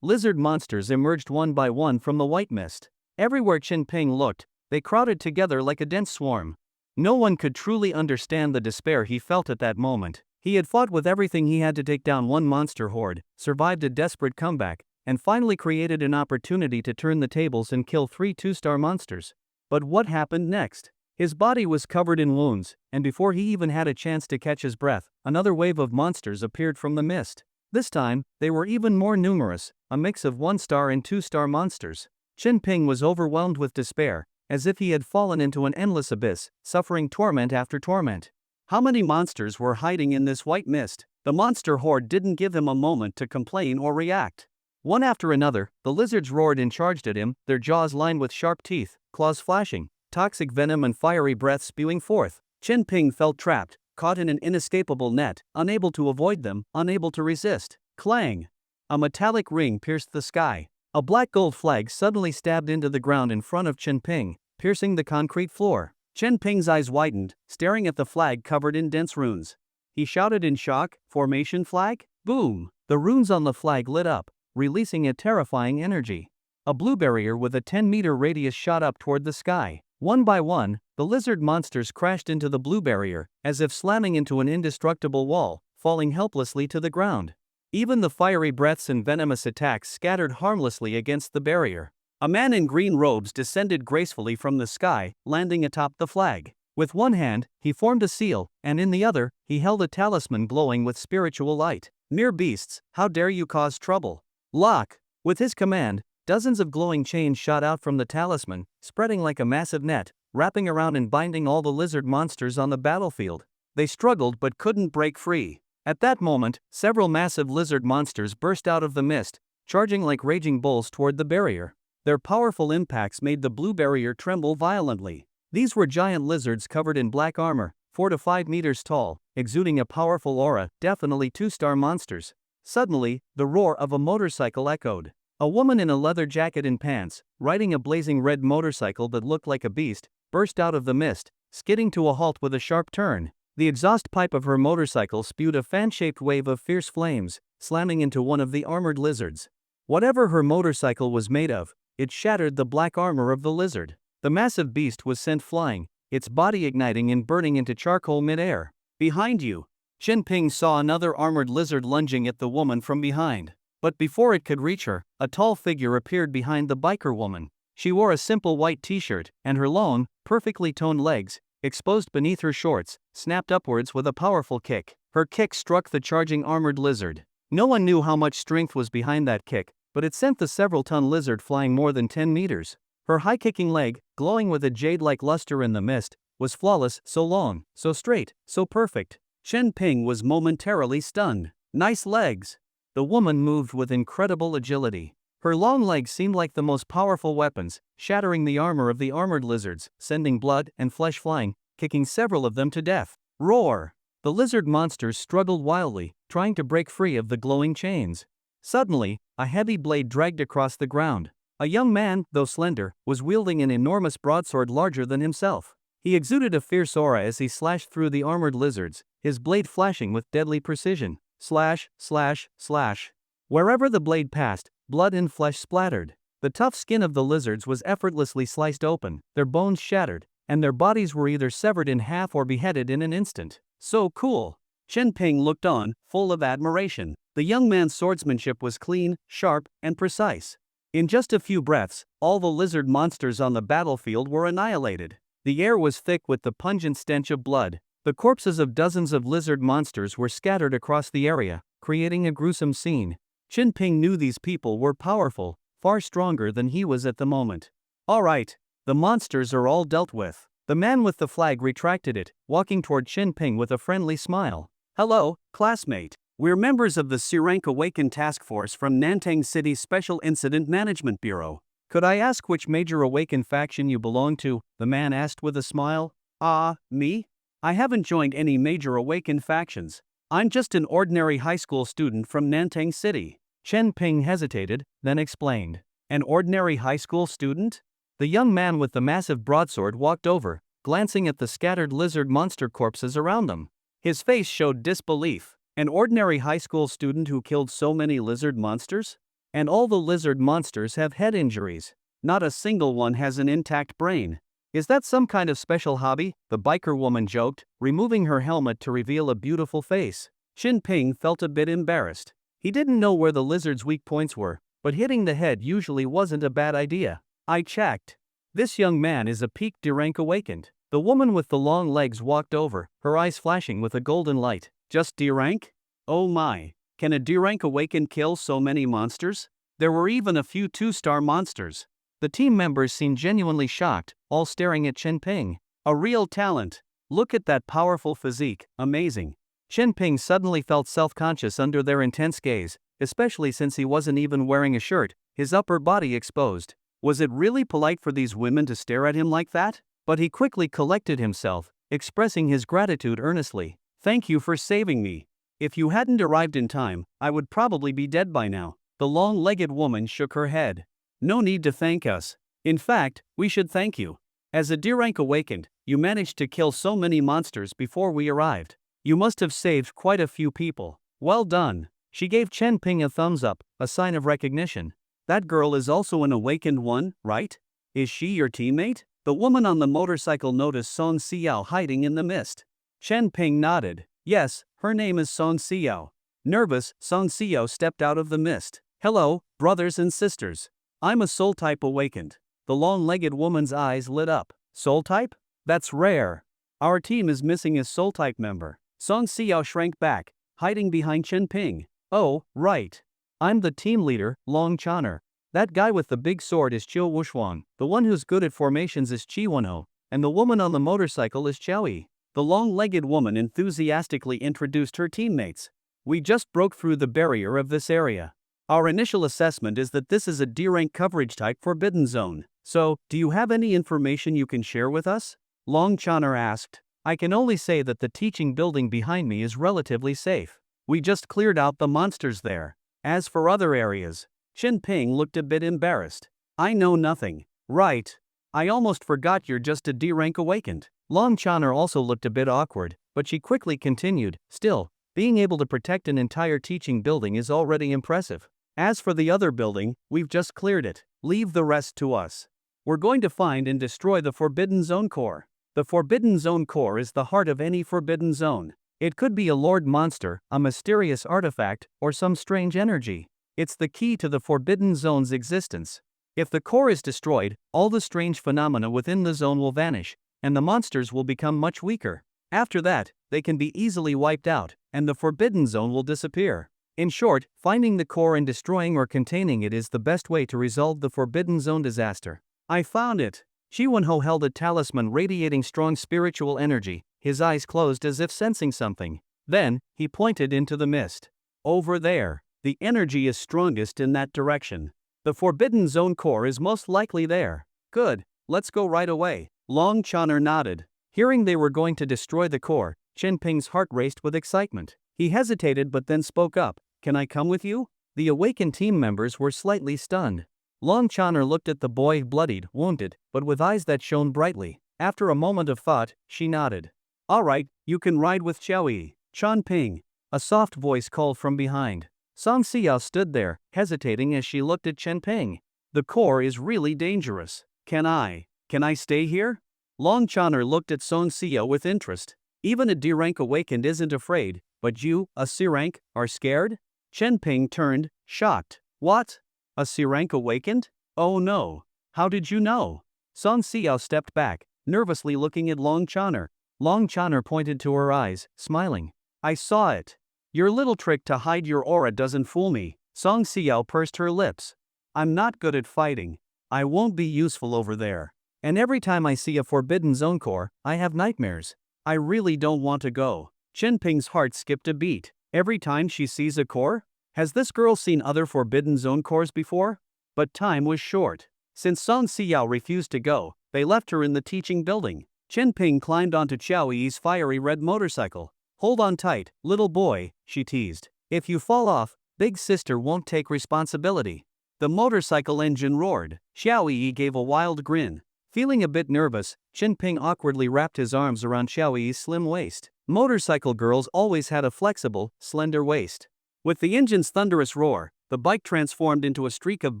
Lizard monsters emerged one by one from the white mist. Everywhere Chenping looked, they crowded together like a dense swarm. No one could truly understand the despair he felt at that moment. He had fought with everything he had to take down one monster horde, survived a desperate comeback, and finally created an opportunity to turn the tables and kill 3 2-star monsters. But what happened next? His body was covered in wounds, and before he even had a chance to catch his breath, another wave of monsters appeared from the mist. This time, they were even more numerous, a mix of 1-star and 2-star monsters. Chenping was overwhelmed with despair, as if he had fallen into an endless abyss, suffering torment after torment. How many monsters were hiding in this white mist? The monster horde didn't give him a moment to complain or react. One after another, the lizards roared and charged at him, their jaws lined with sharp teeth, claws flashing, toxic venom and fiery breath spewing forth. Chenping felt trapped, caught in an inescapable net, unable to avoid them, unable to resist. Clang! A metallic ring pierced the sky. A black gold flag suddenly stabbed into the ground in front of Chenping, piercing the concrete floor. Chenping's eyes widened, staring at the flag covered in dense runes. He shouted in shock, "Formation flag?" Boom! The runes on the flag lit up, releasing a terrifying energy. A blue barrier with a 10-meter radius shot up toward the sky. One by one, the lizard monsters crashed into the blue barrier, as if slamming into an indestructible wall, falling helplessly to the ground. Even the fiery breaths and venomous attacks scattered harmlessly against the barrier. A man in green robes descended gracefully from the sky, landing atop the flag. With one hand, he formed a seal, and in the other, he held a talisman glowing with spiritual light. Mere beasts, how dare you cause trouble? Lock! With his command, dozens of glowing chains shot out from the talisman, spreading like a massive net, wrapping around and binding all the lizard monsters on the battlefield. They struggled but couldn't break free. At that moment, several massive lizard monsters burst out of the mist, charging like raging bulls toward the barrier. Their powerful impacts made the blue barrier tremble violently. These were giant lizards covered in black armor, 4 to 5 meters tall, exuding a powerful aura, definitely 2-star monsters. Suddenly, the roar of a motorcycle echoed. A woman in a leather jacket and pants, riding a blazing red motorcycle that looked like a beast, burst out of the mist, skidding to a halt with a sharp turn. The exhaust pipe of her motorcycle spewed a fan-shaped wave of fierce flames, slamming into one of the armored lizards. Whatever her motorcycle was made of, it shattered the black armor of the lizard. The massive beast was sent flying, its body igniting and burning into charcoal mid-air. Behind you! Chenping saw another armored lizard lunging at the woman from behind. But before it could reach her, a tall figure appeared behind the biker woman. She wore a simple white t-shirt, and her long, perfectly toned legs, exposed beneath her shorts, snapped upwards with a powerful kick. Her kick struck the charging armored lizard. No one knew how much strength was behind that kick, but it sent the several-ton lizard flying more than 10 meters. Her high-kicking leg, glowing with a jade-like luster in the mist, was flawless, so long, so straight, so perfect. Chenping was momentarily stunned. Nice legs! The woman moved with incredible agility. Her long legs seemed like the most powerful weapons, shattering the armor of the armored lizards, sending blood and flesh flying, kicking several of them to death. Roar! The lizard monsters struggled wildly, trying to break free of the glowing chains. Suddenly, a heavy blade dragged across the ground. A young man, though slender, was wielding an enormous broadsword larger than himself. He exuded a fierce aura as he slashed through the armored lizards, his blade flashing with deadly precision. Slash, slash, slash. Wherever the blade passed, blood and flesh splattered. The tough skin of the lizards was effortlessly sliced open, their bones shattered, and their bodies were either severed in half or beheaded in an instant. So cool! Chenping looked on, full of admiration. The young man's swordsmanship was clean, sharp, and precise. In just a few breaths, all the lizard monsters on the battlefield were annihilated. The air was thick with the pungent stench of blood. The corpses of dozens of lizard monsters were scattered across the area, creating a gruesome scene. Chenping knew these people were powerful, far stronger than he was at the moment. All right, the monsters are all dealt with. The man with the flag retracted it, walking toward Chenping with a friendly smile. Hello, classmate. We're members of the SSS-RANK Awakened Task Force from Nantang City's Special Incident Management Bureau. Could I ask which major awakened faction you belong to? The man asked with a smile. Ah, me? I haven't joined any major awakened factions. I'm just an ordinary high school student from Nantang City. Chen Ping hesitated, then explained. An ordinary high school student? The young man with the massive broadsword walked over, glancing at the scattered lizard monster corpses around them. His face showed disbelief. An ordinary high school student who killed so many lizard monsters? And all the lizard monsters have head injuries. Not a single one has an intact brain. Is that some kind of special hobby? The biker woman joked, removing her helmet to reveal a beautiful face. Chen Ping felt a bit embarrassed. He didn't know where the lizard's weak points were, but hitting the head usually wasn't a bad idea. I checked. This young man is a peak D-rank awakened. The woman with the long legs walked over, her eyes flashing with a golden light. Just D-rank? Oh my. Can a D-rank awakened kill so many monsters? There were even a few 2-star monsters. The team members seemed genuinely shocked, all staring at Chen Ping. A real talent. Look at that powerful physique, amazing. Chen Ping suddenly felt self-conscious under their intense gaze, especially since he wasn't even wearing a shirt, his upper body exposed. Was it really polite for these women to stare at him like that? But he quickly collected himself, expressing his gratitude earnestly. Thank you for saving me. If you hadn't arrived in time, I would probably be dead by now. The long-legged woman shook her head. No need to thank us. In fact, we should thank you. As a D-rank awakened, you managed to kill so many monsters before we arrived. You must have saved quite a few people. Well done. She gave Chen Ping a thumbs up, a sign of recognition. That girl is also an awakened one, right? Is she your teammate? The woman on the motorcycle noticed Song Xiao hiding in the mist. Chen Ping nodded. Yes, her name is Song Xiao. Nervous, Song Xiao stepped out of the mist. Hello, brothers and sisters. I'm a soul type awakened. The long-legged woman's eyes lit up. Soul type? That's rare. Our team is missing a soul type member. Song Xiao shrank back, hiding behind Chen Ping. Oh, right. I'm the team leader, Long Chaner. That guy with the big sword is Chiu Wushuang, the one who's good at formations is Chi Wenho, and the woman on the motorcycle is Chow Yi. The long-legged woman enthusiastically introduced her teammates. We just broke through the barrier of this area. Our initial assessment is that this is a D-rank coverage type Forbidden Zone. So, do you have any information you can share with us? Long Chaner asked. I can only say that the teaching building behind me is relatively safe. We just cleared out the monsters there. As for other areas, Chen Ping looked a bit embarrassed. I know nothing. Right. I almost forgot you're just a D-rank awakened. Long Chaner also looked a bit awkward, but she quickly continued. Still, being able to protect an entire teaching building is already impressive. As for the other building, we've just cleared it. Leave the rest to us. We're going to find and destroy the Forbidden Zone core. The Forbidden Zone core is the heart of any Forbidden Zone. It could be a lord monster, a mysterious artifact, or some strange energy. It's the key to the Forbidden Zone's existence. If the core is destroyed, all the strange phenomena within the zone will vanish, and the monsters will become much weaker. After that, they can be easily wiped out, and the Forbidden Zone will disappear. In short, finding the core and destroying or containing it is the best way to resolve the Forbidden Zone disaster. I found it. Chi Wenho held a talisman radiating strong spiritual energy, his eyes closed as if sensing something. Then, he pointed into the mist. Over there. The energy is strongest in that direction. The Forbidden Zone core is most likely there. Good, let's go right away. Long Chaner nodded. Hearing they were going to destroy the core, Chen Ping's heart raced with excitement. He hesitated but then spoke up. Can I come with you? The awakened team members were slightly stunned. Long Chaner looked at the boy, bloodied, wounded, but with eyes that shone brightly. After a moment of thought, she nodded. All right, you can ride with Chow Yi. Chen Ping. A soft voice called from behind. Song Xiao stood there, hesitating as she looked at Chen Ping. The core is really dangerous. Can I stay here? Long Chaner looked at Song Xiao with interest. Even a D-rank awakened isn't afraid, but you, a C-rank, are scared? Chen Ping turned, shocked. What? A C-rank awakened? Oh no. How did you know? Song Xiao stepped back, nervously looking at Long Chaner. Long Chaner pointed to her eyes, smiling. I saw it. Your little trick to hide your aura doesn't fool me. Song Xiao pursed her lips. I'm not good at fighting. I won't be useful over there. And every time I see a Forbidden Zone core, I have nightmares. I really don't want to go. Chen Ping's heart skipped a beat. Every time she sees a core? Has this girl seen other Forbidden Zone cores before? But time was short. Since Song Siyao refused to go, they left her in the teaching building. Chen Ping climbed onto Xiao Yi's fiery red motorcycle. "Hold on tight, little boy," she teased. "If you fall off, big sister won't take responsibility." The motorcycle engine roared. Xiao Yi gave a wild grin. Feeling a bit nervous, Chen Ping awkwardly wrapped his arms around Xiao Yi's slim waist. Motorcycle girls always had a flexible, slender waist. With the engine's thunderous roar, the bike transformed into a streak of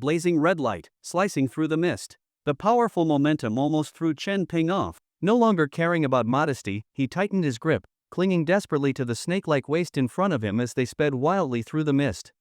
blazing red light, slicing through the mist. The powerful momentum almost threw Chen Ping off. No longer caring about modesty, he tightened his grip, clinging desperately to the snake-like waist in front of him as they sped wildly through the mist.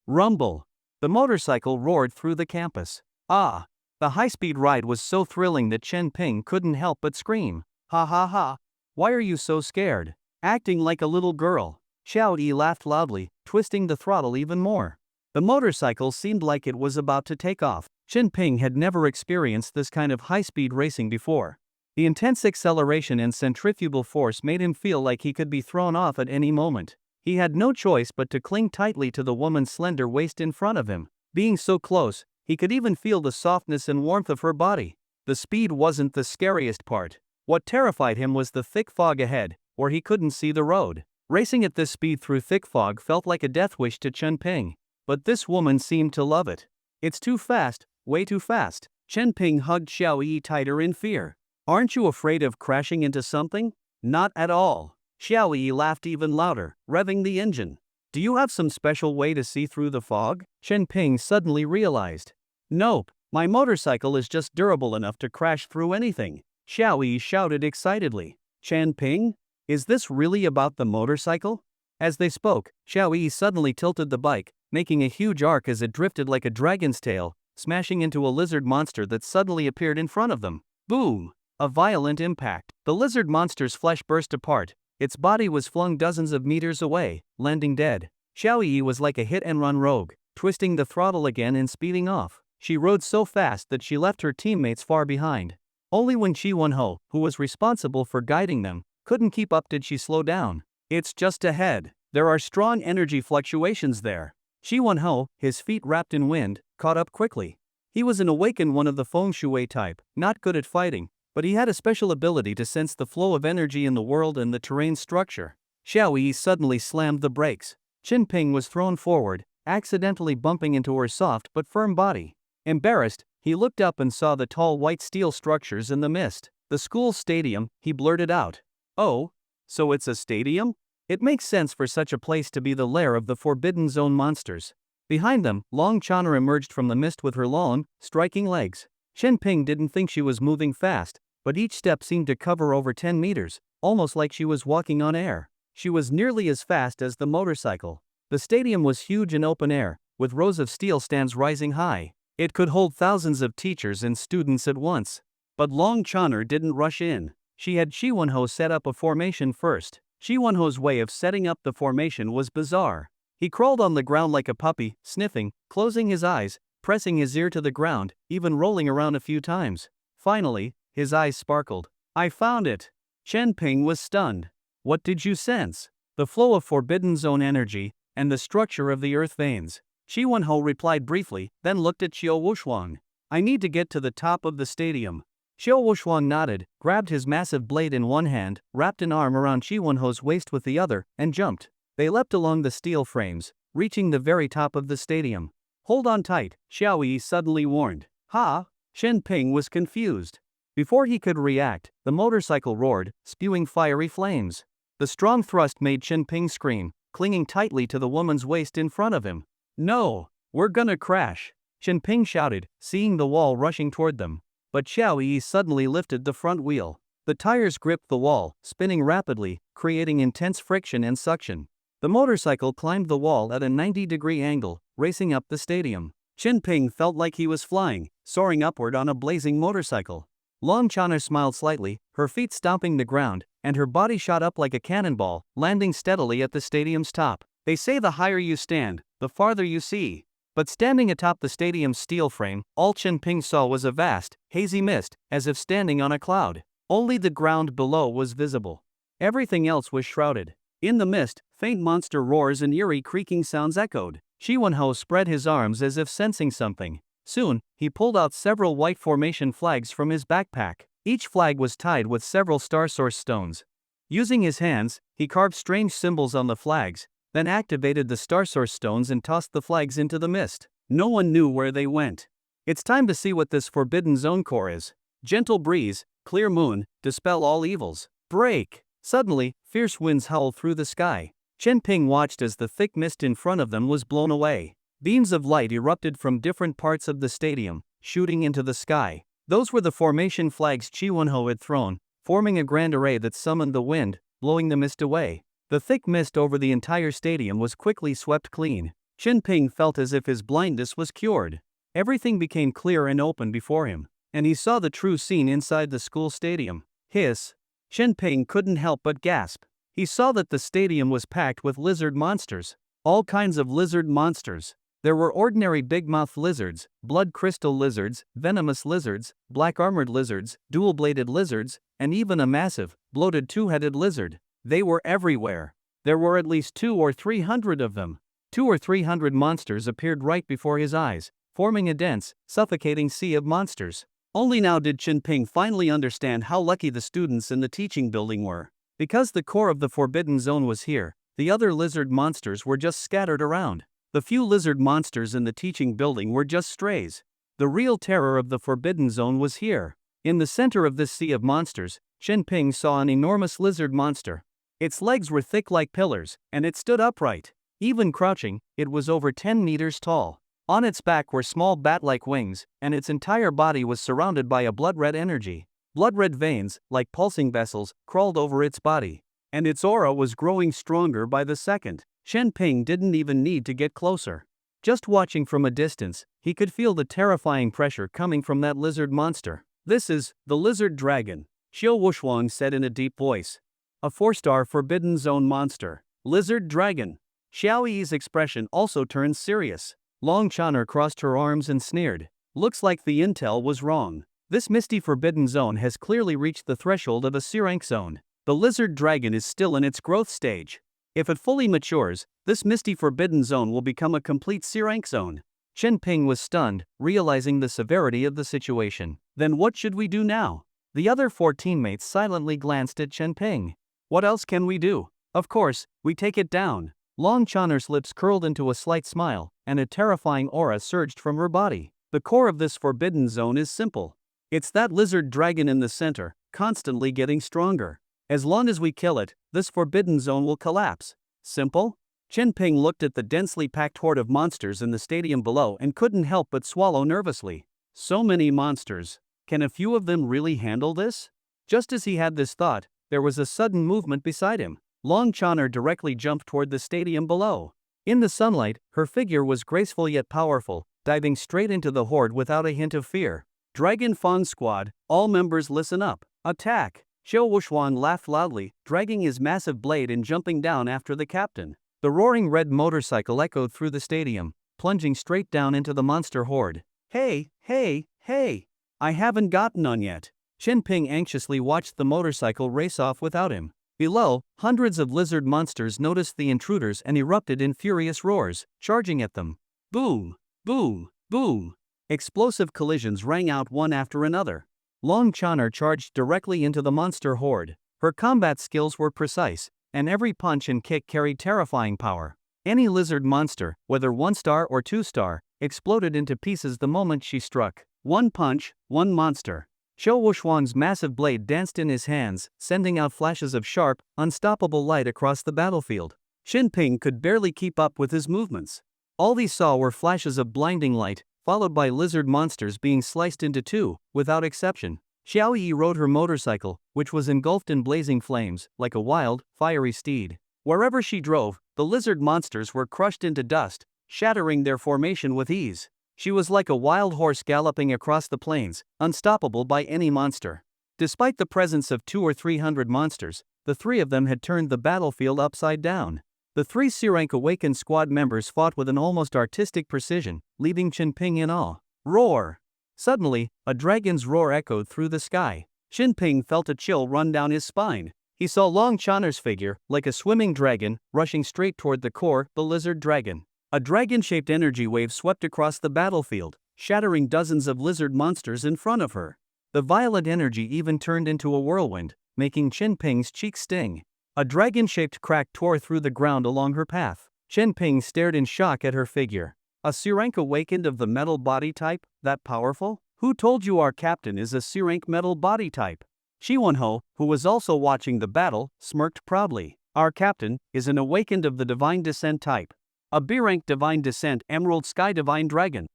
Rumble. The motorcycle roared through the campus. Ah! The high-speed ride was so thrilling that Chen Ping couldn't help but scream. "Ha ha ha! Why are you so scared? Acting like a little girl." Xiao Yi laughed loudly, twisting the throttle even more. The motorcycle seemed like it was about to take off. Chen Ping had never experienced this kind of high-speed racing before. The intense acceleration and centrifugal force made him feel like he could be thrown off at any moment. He had no choice but to cling tightly to the woman's slender waist in front of him. Being so close, he could even feel the softness and warmth of her body. The speed wasn't the scariest part. What terrified him was the thick fog ahead, where he couldn't see the road. Racing at this speed through thick fog felt like a death wish to Chen Ping. But this woman seemed to love it. "It's too fast, way too fast." Chen Ping hugged Xiao Yi tighter in fear. "Aren't you afraid of crashing into something?" "Not at all." Xiao Yi laughed even louder, revving the engine. "Do you have some special way to see through the fog?" Chen Ping suddenly realized. "Nope, my motorcycle is just durable enough to crash through anything." Xiao Yi shouted excitedly. "Chen Ping? Is this really about the motorcycle?" As they spoke, Xiao Yi suddenly tilted the bike, making a huge arc as it drifted like a dragon's tail, smashing into a lizard monster that suddenly appeared in front of them. Boom! A violent impact. The lizard monster's flesh burst apart. Its body was flung dozens of meters away, landing dead. Xiao Yi was like a hit-and-run rogue, twisting the throttle again and speeding off. She rode so fast that she left her teammates far behind. Only when Shi Wenho, who was responsible for guiding them, couldn't keep up did she slow down. "It's just ahead. There are strong energy fluctuations there." Shi Wenho, his feet wrapped in wind, caught up quickly. He was an awakened one of the feng shui type, not good at fighting, but he had a special ability to sense the flow of energy in the world and the terrain's structure. Xiao Yi suddenly slammed the brakes. Chen Ping was thrown forward, accidentally bumping into her soft but firm body. Embarrassed, he looked up and saw the tall white steel structures in the mist. "The school stadium," he blurted out. "Oh, so it's a stadium? It makes sense for such a place to be the lair of the Forbidden Zone monsters." Behind them, Long Chana emerged from the mist with her long, striking legs. Chen Ping didn't think she was moving fast, but each step seemed to cover over 10 meters, almost like she was walking on air. She was nearly as fast as the motorcycle. The stadium was huge and open air, with rows of steel stands rising high. It could hold thousands of teachers and students at once. But Long Chana didn't rush in. She had Shi Wenho set up a formation first. Shi Wenho's way of setting up the formation was bizarre. He crawled on the ground like a puppy, sniffing, closing his eyes, pressing his ear to the ground, even rolling around a few times. Finally, his eyes sparkled. "I found it." Chen Ping was stunned. "What did you sense?" "The flow of Forbidden Zone energy, and the structure of the earth veins." Shi Wenho replied briefly, then looked at Xiao Wushuang. "I need to get to the top of the stadium." Xiao Wushuang nodded, grabbed his massive blade in one hand, wrapped an arm around Shi Wenho's waist with the other, and jumped. They leapt along the steel frames, reaching the very top of the stadium. "Hold on tight," Xiao Yi suddenly warned. "Ha?" Chen Ping was confused. Before he could react, the motorcycle roared, spewing fiery flames. The strong thrust made Chen Ping scream, clinging tightly to the woman's waist in front of him. "No, we're gonna crash," Chen Ping shouted, seeing the wall rushing toward them. But Xiao Yi suddenly lifted the front wheel. The tires gripped the wall, spinning rapidly, creating intense friction and suction. The motorcycle climbed the wall at a 90-degree angle, racing up the stadium. Chen Ping felt like he was flying, soaring upward on a blazing motorcycle. Long Chana smiled slightly, her feet stomping the ground, and her body shot up like a cannonball, landing steadily at the stadium's top. They say the higher you stand, the farther you see. But standing atop the stadium's steel frame, all Chen Ping saw was a vast, hazy mist, as if standing on a cloud. Only the ground below was visible. Everything else was shrouded. In the mist, faint monster roars and eerie creaking sounds echoed. Shi Wenho spread his arms as if sensing something. Soon, he pulled out several white formation flags from his backpack. Each flag was tied with several star source stones. Using his hands, he carved strange symbols on the flags, then activated the star source stones and tossed the flags into the mist. No one knew where they went. It's time to see what this forbidden zone core is. Gentle breeze, clear moon, dispel all evils. Break! Suddenly, fierce winds howled through the sky. Chen Ping watched as the thick mist in front of them was blown away. Beams of light erupted from different parts of the stadium, shooting into the sky. Those were the formation flags Chi Wonho had thrown, forming a grand array that summoned the wind, blowing the mist away. The thick mist over the entire stadium was quickly swept clean. Chen Ping felt as if his blindness was cured. Everything became clear and open before him, and he saw the true scene inside the school stadium. Hiss! Chen Ping couldn't help but gasp. He saw that the stadium was packed with lizard monsters. All kinds of lizard monsters. There were ordinary big-mouthed lizards, blood crystal lizards, venomous lizards, black-armored lizards, dual-bladed lizards, and even a massive, bloated two-headed lizard. They were everywhere. There were at least 200 or 300 of them. 200 or 300 monsters appeared right before his eyes, forming a dense, suffocating sea of monsters. Only now did Chen Ping finally understand how lucky the students in the teaching building were. Because the core of the forbidden zone was here, the other lizard monsters were just scattered around. The few lizard monsters in the teaching building were just strays. The real terror of the forbidden zone was here. In the center of this sea of monsters, Chen Ping saw an enormous lizard monster. Its legs were thick like pillars, and it stood upright. Even crouching, it was over 10 meters tall. On its back were small bat-like wings, and its entire body was surrounded by a blood-red energy. Blood-red veins, like pulsing vessels, crawled over its body. And its aura was growing stronger by the second. Chen Ping didn't even need to get closer. Just watching from a distance, he could feel the terrifying pressure coming from that lizard monster. "This is the lizard dragon," Xiao Wushuang said in a deep voice. "A 4-star forbidden zone monster. Lizard dragon." Xiao Yi's expression also turned serious. Long Chaner crossed her arms and sneered. "Looks like the intel was wrong. This misty forbidden zone has clearly reached the threshold of a C-rank zone. The lizard dragon is still in its growth stage. If it fully matures, this misty forbidden zone will become a complete C-rank zone." Chen Ping was stunned, realizing the severity of the situation. "Then what should we do now?" The other 4 teammates silently glanced at Chen Ping. "What else can we do? Of course, we take it down." Long Chaner's lips curled into a slight smile, and a terrifying aura surged from her body. "The core of this forbidden zone is simple. It's that lizard dragon in the center, constantly getting stronger. As long as we kill it, this forbidden zone will collapse. Simple?" Chen Ping looked at the densely packed horde of monsters in the stadium below and couldn't help but swallow nervously. So many monsters. Can a few of them really handle this? Just as he had this thought, there was a sudden movement beside him. Long Chaner directly jumped toward the stadium below. In the sunlight, her figure was graceful yet powerful, diving straight into the horde without a hint of fear. "Dragon Fawn Squad, all members listen up. Attack!" Xiao Wushuan laughed loudly, dragging his massive blade and jumping down after the captain. The roaring red motorcycle echoed through the stadium, plunging straight down into the monster horde. "Hey, hey, hey! I haven't gotten on yet." Chen Ping anxiously watched the motorcycle race off without him. Below, hundreds of lizard monsters noticed the intruders and erupted in furious roars, charging at them. Boom! Boom! Boom! Explosive collisions rang out one after another. Long Chaner charged directly into the monster horde. Her combat skills were precise, and every punch and kick carried terrifying power. Any lizard monster, whether 1-star or 2-star, exploded into pieces the moment she struck. One punch, one monster. Xiao Wushuang's massive blade danced in his hands, sending out flashes of sharp, unstoppable light across the battlefield. Chen Ping could barely keep up with his movements. All he saw were flashes of blinding light, followed by lizard monsters being sliced into two, without exception. Xiao Yi rode her motorcycle, which was engulfed in blazing flames, like a wild, fiery steed. Wherever she drove, the lizard monsters were crushed into dust, shattering their formation with ease. She was like a wild horse galloping across the plains, unstoppable by any monster. Despite the presence of 200 or 300 monsters, the 3 of them had turned the battlefield upside down. The 3 C-rank awakened squad members fought with an almost artistic precision, leaving Chen Ping in awe. Roar! Suddenly, a dragon's roar echoed through the sky. Chen Ping felt a chill run down his spine. He saw Long Chaner's figure, like a swimming dragon, rushing straight toward the core, the lizard dragon. A dragon-shaped energy wave swept across the battlefield, shattering dozens of lizard monsters in front of her. The violent energy even turned into a whirlwind, making Chen-Ping's cheeks sting. A dragon-shaped crack tore through the ground along her path. Chen-Ping stared in shock at her figure. A S-rank awakened of the metal body type, that powerful? Who told you our captain is a S-rank metal body type? Shi Wonho, who was also watching the battle, smirked proudly. Our captain is an awakened of the divine descent type. A B-rank divine descent emerald sky divine dragon.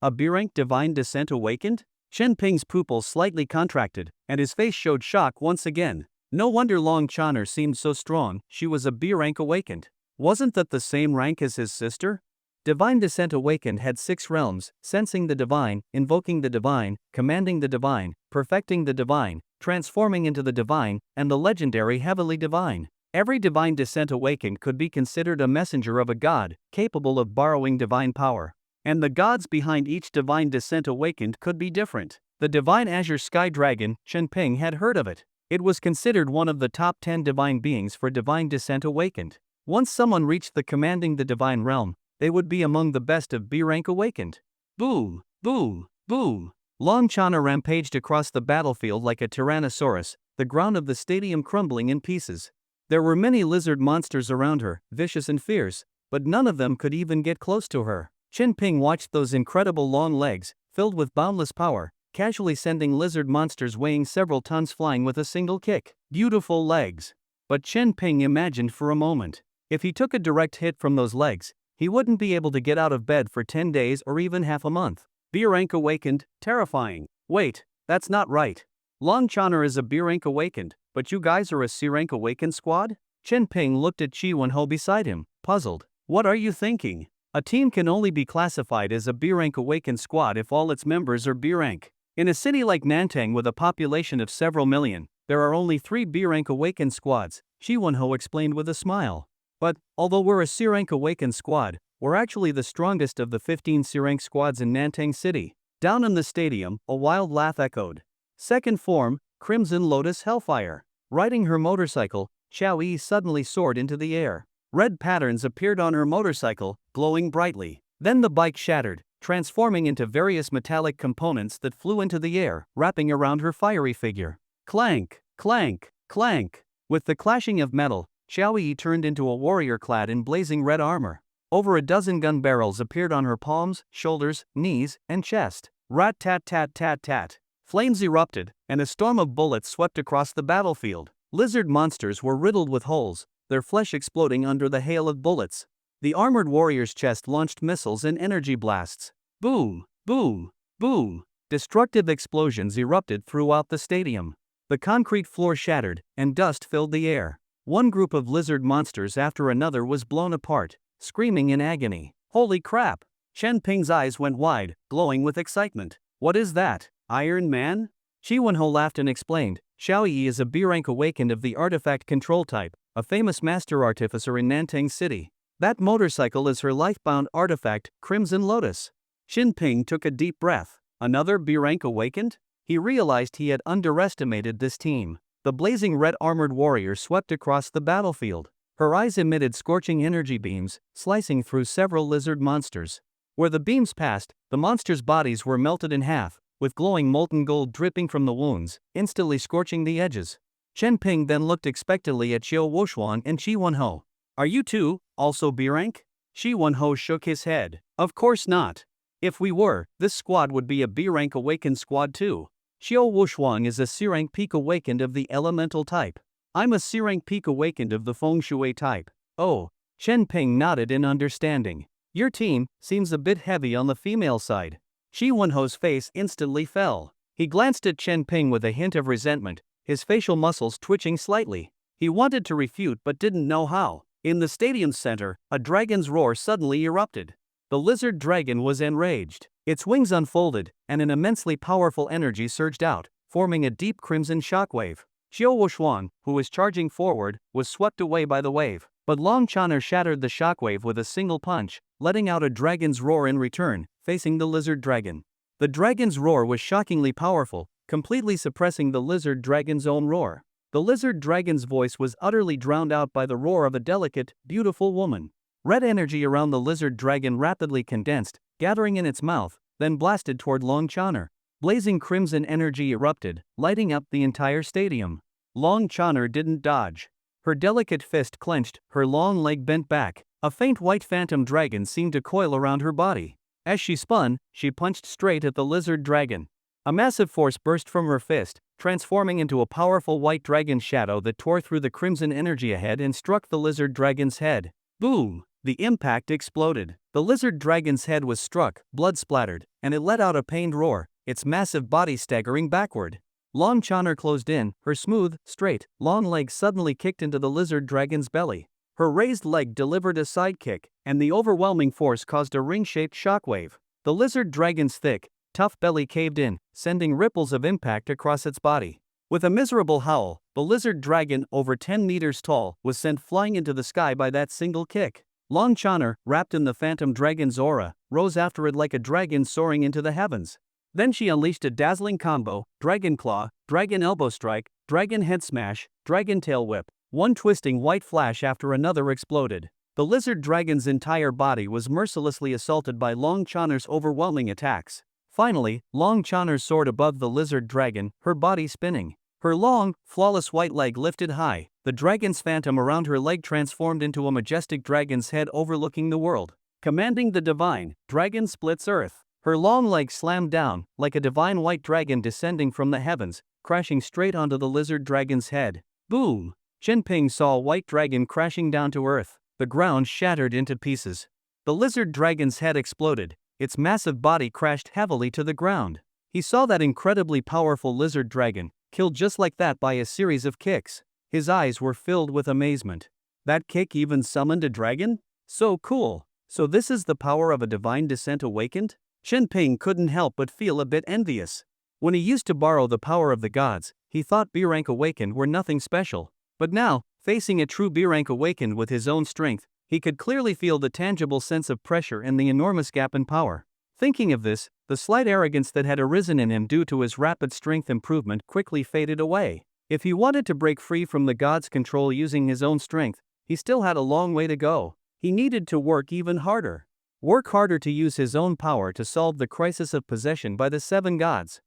A B-rank divine descent awakened? Chen-Ping's pupils slightly contracted, and his face showed shock once again. No wonder Long Chaner seemed so strong, she was a B-rank awakened. Wasn't that the same rank as his sister? Divine Descent Awakened had 6 realms: sensing the divine, invoking the divine, commanding the divine, perfecting the divine, transforming into the divine, and the legendary heavenly divine. Every Divine Descent Awakened could be considered a messenger of a god, capable of borrowing divine power. And the gods behind each Divine Descent Awakened could be different. The Divine Azure Sky Dragon, Chen-Ping had heard of it. It was considered one of the top 10 divine beings for Divine Descent Awakened. Once someone reached the commanding the divine realm, they would be among the best of B-rank awakened. Boom, boom, boom. Long Chana rampaged across the battlefield like a tyrannosaurus, the ground of the stadium crumbling in pieces. There were many lizard monsters around her, vicious and fierce, but none of them could even get close to her. Chen-Ping watched those incredible long legs, filled with boundless power, casually sending lizard monsters weighing several tons flying with a single kick. Beautiful legs. But Chen-Ping imagined for a moment, if he took a direct hit from those legs, he wouldn't be able to get out of bed for 10 days or even half a month. B-rank awakened, terrifying. Wait, that's not right. Long Chaner is a B-rank awakened, but you guys are a C-rank awakened squad? Chen-Ping looked at Chi Wen-ho beside him, puzzled. What are you thinking? A team can only be classified as a B-rank awakened squad if all its members are B-rank. In a city like Nantang with a population of several million, there are only 3 B-rank awakened squads, Chi Wen-ho explained with a smile. But, although we're a C-rank awakened squad, we're actually the strongest of the 15 C-rank squads in Nantang City. Down in the stadium, a wild laugh echoed. Second form, Crimson Lotus Hellfire. Riding her motorcycle, Xiao Yi suddenly soared into the air. Red patterns appeared on her motorcycle, glowing brightly. Then the bike shattered, transforming into various metallic components that flew into the air, wrapping around her fiery figure. Clank, clank, clank. With the clashing of metal, Xiao Yi turned into a warrior clad in blazing red armor. Over a dozen gun barrels appeared on her palms, shoulders, knees, and chest. Rat-tat-tat-tat-tat. Flames erupted, and a storm of bullets swept across the battlefield. Lizard monsters were riddled with holes, their flesh exploding under the hail of bullets. The armored warrior's chest launched missiles and energy blasts. Boom, boom, boom. Destructive explosions erupted throughout the stadium. The concrete floor shattered, and dust filled the air. One group of lizard monsters after another was blown apart, screaming in agony. Holy crap! Chen-Ping's eyes went wide, glowing with excitement. What is that? Iron Man? Chi Wen-ho laughed and explained, Xiao Yi is a B-rank awakened of the artifact control type, a famous master artificer in Nantang City. That motorcycle is her life-bound artifact, Crimson Lotus. Chen-Ping took a deep breath. Another B-rank awakened? He realized he had underestimated this team. The blazing red armored warrior swept across the battlefield. Her eyes emitted scorching energy beams, slicing through several lizard monsters. Where the beams passed, the monsters' bodies were melted in half, with glowing molten gold dripping from the wounds, instantly scorching the edges. Chen-Ping then looked expectantly at Xiao Wushuang and Chi Wen-ho. Are you two also B-rank? Chi Wen-ho shook his head. Of course not. If we were, this squad would be a B-rank awakened squad too. Xiao Wushuang is a C-rank peak awakened of the elemental type. I'm a C-rank peak awakened of the feng shui type. Oh, Chen-Ping nodded in understanding. Your team seems a bit heavy on the female side. Chi Wen-ho's face instantly fell. He glanced at Chen-Ping with a hint of resentment, his facial muscles twitching slightly. He wanted to refute but didn't know how. In the stadium center, a dragon's roar suddenly erupted. The lizard dragon was enraged. Its wings unfolded, and an immensely powerful energy surged out, forming a deep crimson shockwave. Xiao Wushuang, who was charging forward, was swept away by the wave. But Long Chaner shattered the shockwave with a single punch, letting out a dragon's roar in return, facing the lizard dragon. The dragon's roar was shockingly powerful, completely suppressing the lizard dragon's own roar. The lizard dragon's voice was utterly drowned out by the roar of a delicate, beautiful woman. Red energy around the lizard dragon rapidly condensed, gathering in its mouth, then blasted toward Long Chonner. Blazing crimson energy erupted, lighting up the entire stadium. Long Chonner didn't dodge. Her delicate fist clenched, her long leg bent back. A faint white phantom dragon seemed to coil around her body. As she spun, she punched straight at the lizard dragon. A massive force burst from her fist, transforming into a powerful white dragon shadow that tore through the crimson energy ahead and struck the lizard dragon's head. Boom! The impact exploded. The lizard dragon's head was struck, blood splattered, and it let out a pained roar, its massive body staggering backward. Long Chonner closed in, her smooth, straight, long leg suddenly kicked into the lizard dragon's belly. Her raised leg delivered a side kick, and the overwhelming force caused a ring-shaped shockwave. The lizard dragon's thick, tough belly caved in, sending ripples of impact across its body. With a miserable howl, the lizard dragon, over 10 meters tall, was sent flying into the sky by that single kick. Long Chonner, wrapped in the phantom dragon's aura, rose after it like a dragon soaring into the heavens. Then she unleashed a dazzling combo: Dragon Claw, Dragon Elbow Strike, Dragon Head Smash, Dragon Tail Whip. One twisting white flash after another exploded. The lizard dragon's entire body was mercilessly assaulted by Long Chonner's overwhelming attacks. Finally, Long Chonner soared above the lizard dragon, her body spinning. Her long, flawless white leg lifted high, the dragon's phantom around her leg transformed into a majestic dragon's head overlooking the world. Commanding the divine, dragon splits earth. Her long leg slammed down, like a divine white dragon descending from the heavens, crashing straight onto the lizard dragon's head. Boom! Shenping saw a white dragon crashing down to earth. The ground shattered into pieces. The lizard dragon's head exploded, its massive body crashed heavily to the ground. He saw that incredibly powerful lizard dragon, killed just like that by a series of kicks. His eyes were filled with amazement. That kick even summoned a dragon? So cool! So this is the power of a divine descent awakened? Shenping couldn't help but feel a bit envious. When he used to borrow the power of the gods, he thought B-rank awakened were nothing special. But now, facing a true B-rank awakened with his own strength, he could clearly feel the tangible sense of pressure and the enormous gap in power. Thinking of this, the slight arrogance that had arisen in him due to his rapid strength improvement quickly faded away. If he wanted to break free from the gods' control using his own strength, he still had a long way to go. He needed to work even harder. Work harder to use his own power to solve the crisis of possession by the 7 gods.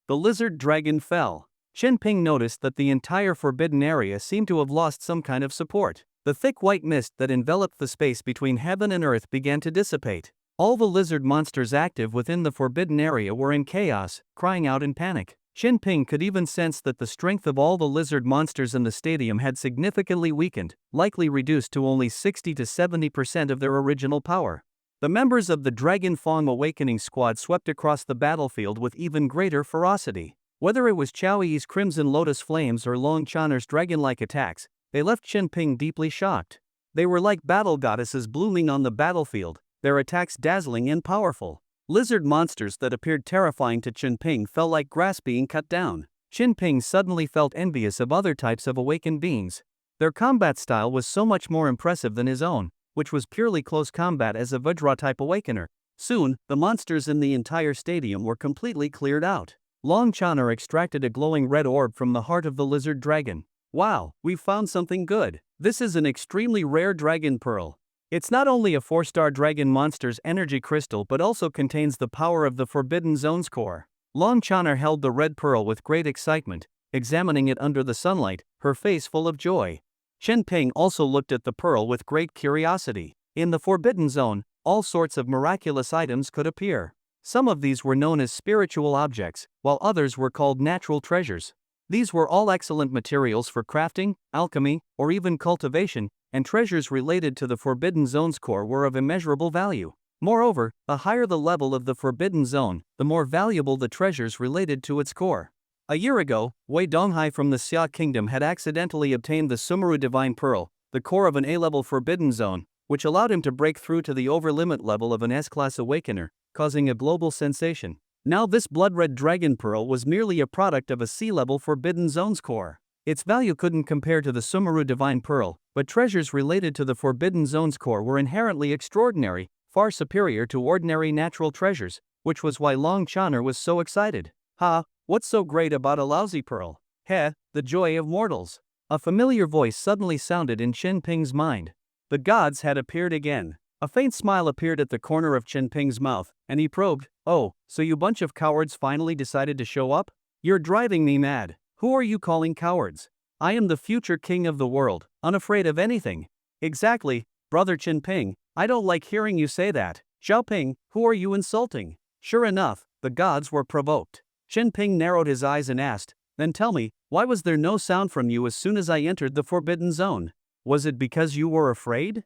The lizard dragon fell. Shenping noticed that the entire forbidden area seemed to have lost some kind of support. The thick white mist that enveloped the space between heaven and earth began to dissipate. All the lizard monsters active within the forbidden area were in chaos, crying out in panic. Shenping could even sense that the strength of all the lizard monsters in the stadium had significantly weakened, likely reduced to only 60 to 70% of their original power. The members of the Dragon Fong Awakening Squad swept across the battlefield with even greater ferocity. Whether it was Chao Yi's Crimson Lotus Flames or Long Chonner's dragon-like attacks, they left Shenping deeply shocked. They were like battle goddesses blooming on the battlefield, their attacks dazzling and powerful. Lizard monsters that appeared terrifying to Shenping felt like grass being cut down. Shenping suddenly felt envious of other types of awakened beings. Their combat style was so much more impressive than his own, which was purely close combat as a Vajra-type awakener. Soon, the monsters in the entire stadium were completely cleared out. Long Chonner extracted a glowing red orb from the heart of the lizard dragon. Wow, we've found something good. This is an extremely rare dragon pearl. It's not only a 4-star dragon monster's energy crystal but also contains the power of the Forbidden Zone's core. Long Chonner held the red pearl with great excitement, examining it under the sunlight, her face full of joy. Shenping also looked at the pearl with great curiosity. In the Forbidden Zone, all sorts of miraculous items could appear. Some of these were known as spiritual objects, while others were called natural treasures. These were all excellent materials for crafting, alchemy, or even cultivation, and treasures related to the Forbidden Zone's core were of immeasurable value. Moreover, the higher the level of the Forbidden Zone, the more valuable the treasures related to its core. A year ago, Wei Donghai from the Xia Kingdom had accidentally obtained the Sumeru Divine Pearl, the core of an A-level Forbidden Zone, which allowed him to break through to the over-limit level of an S-class Awakener, causing a global sensation. Now this blood-red dragon pearl was merely a product of a C-level Forbidden Zone's core. Its value couldn't compare to the Sumeru Divine Pearl, but treasures related to the Forbidden Zone's core were inherently extraordinary, far superior to ordinary natural treasures, which was why Long Chonner was so excited. Ha, what's so great about a lousy pearl? Heh, the joy of mortals. A familiar voice suddenly sounded in Shenping's mind. The gods had appeared again. A faint smile appeared at the corner of Chen Ping's mouth, and he probed, "Oh, so you bunch of cowards finally decided to show up? You're driving me mad. Who are you calling cowards? I am the future king of the world, unafraid of anything." "Exactly, brother Chen Ping, I don't like hearing you say that. Xiao Ping, who are you insulting?" Sure enough, the gods were provoked. Chen Ping narrowed his eyes and asked, "Then tell me, why was there no sound from you as soon as I entered the forbidden zone? Was it because you were afraid?"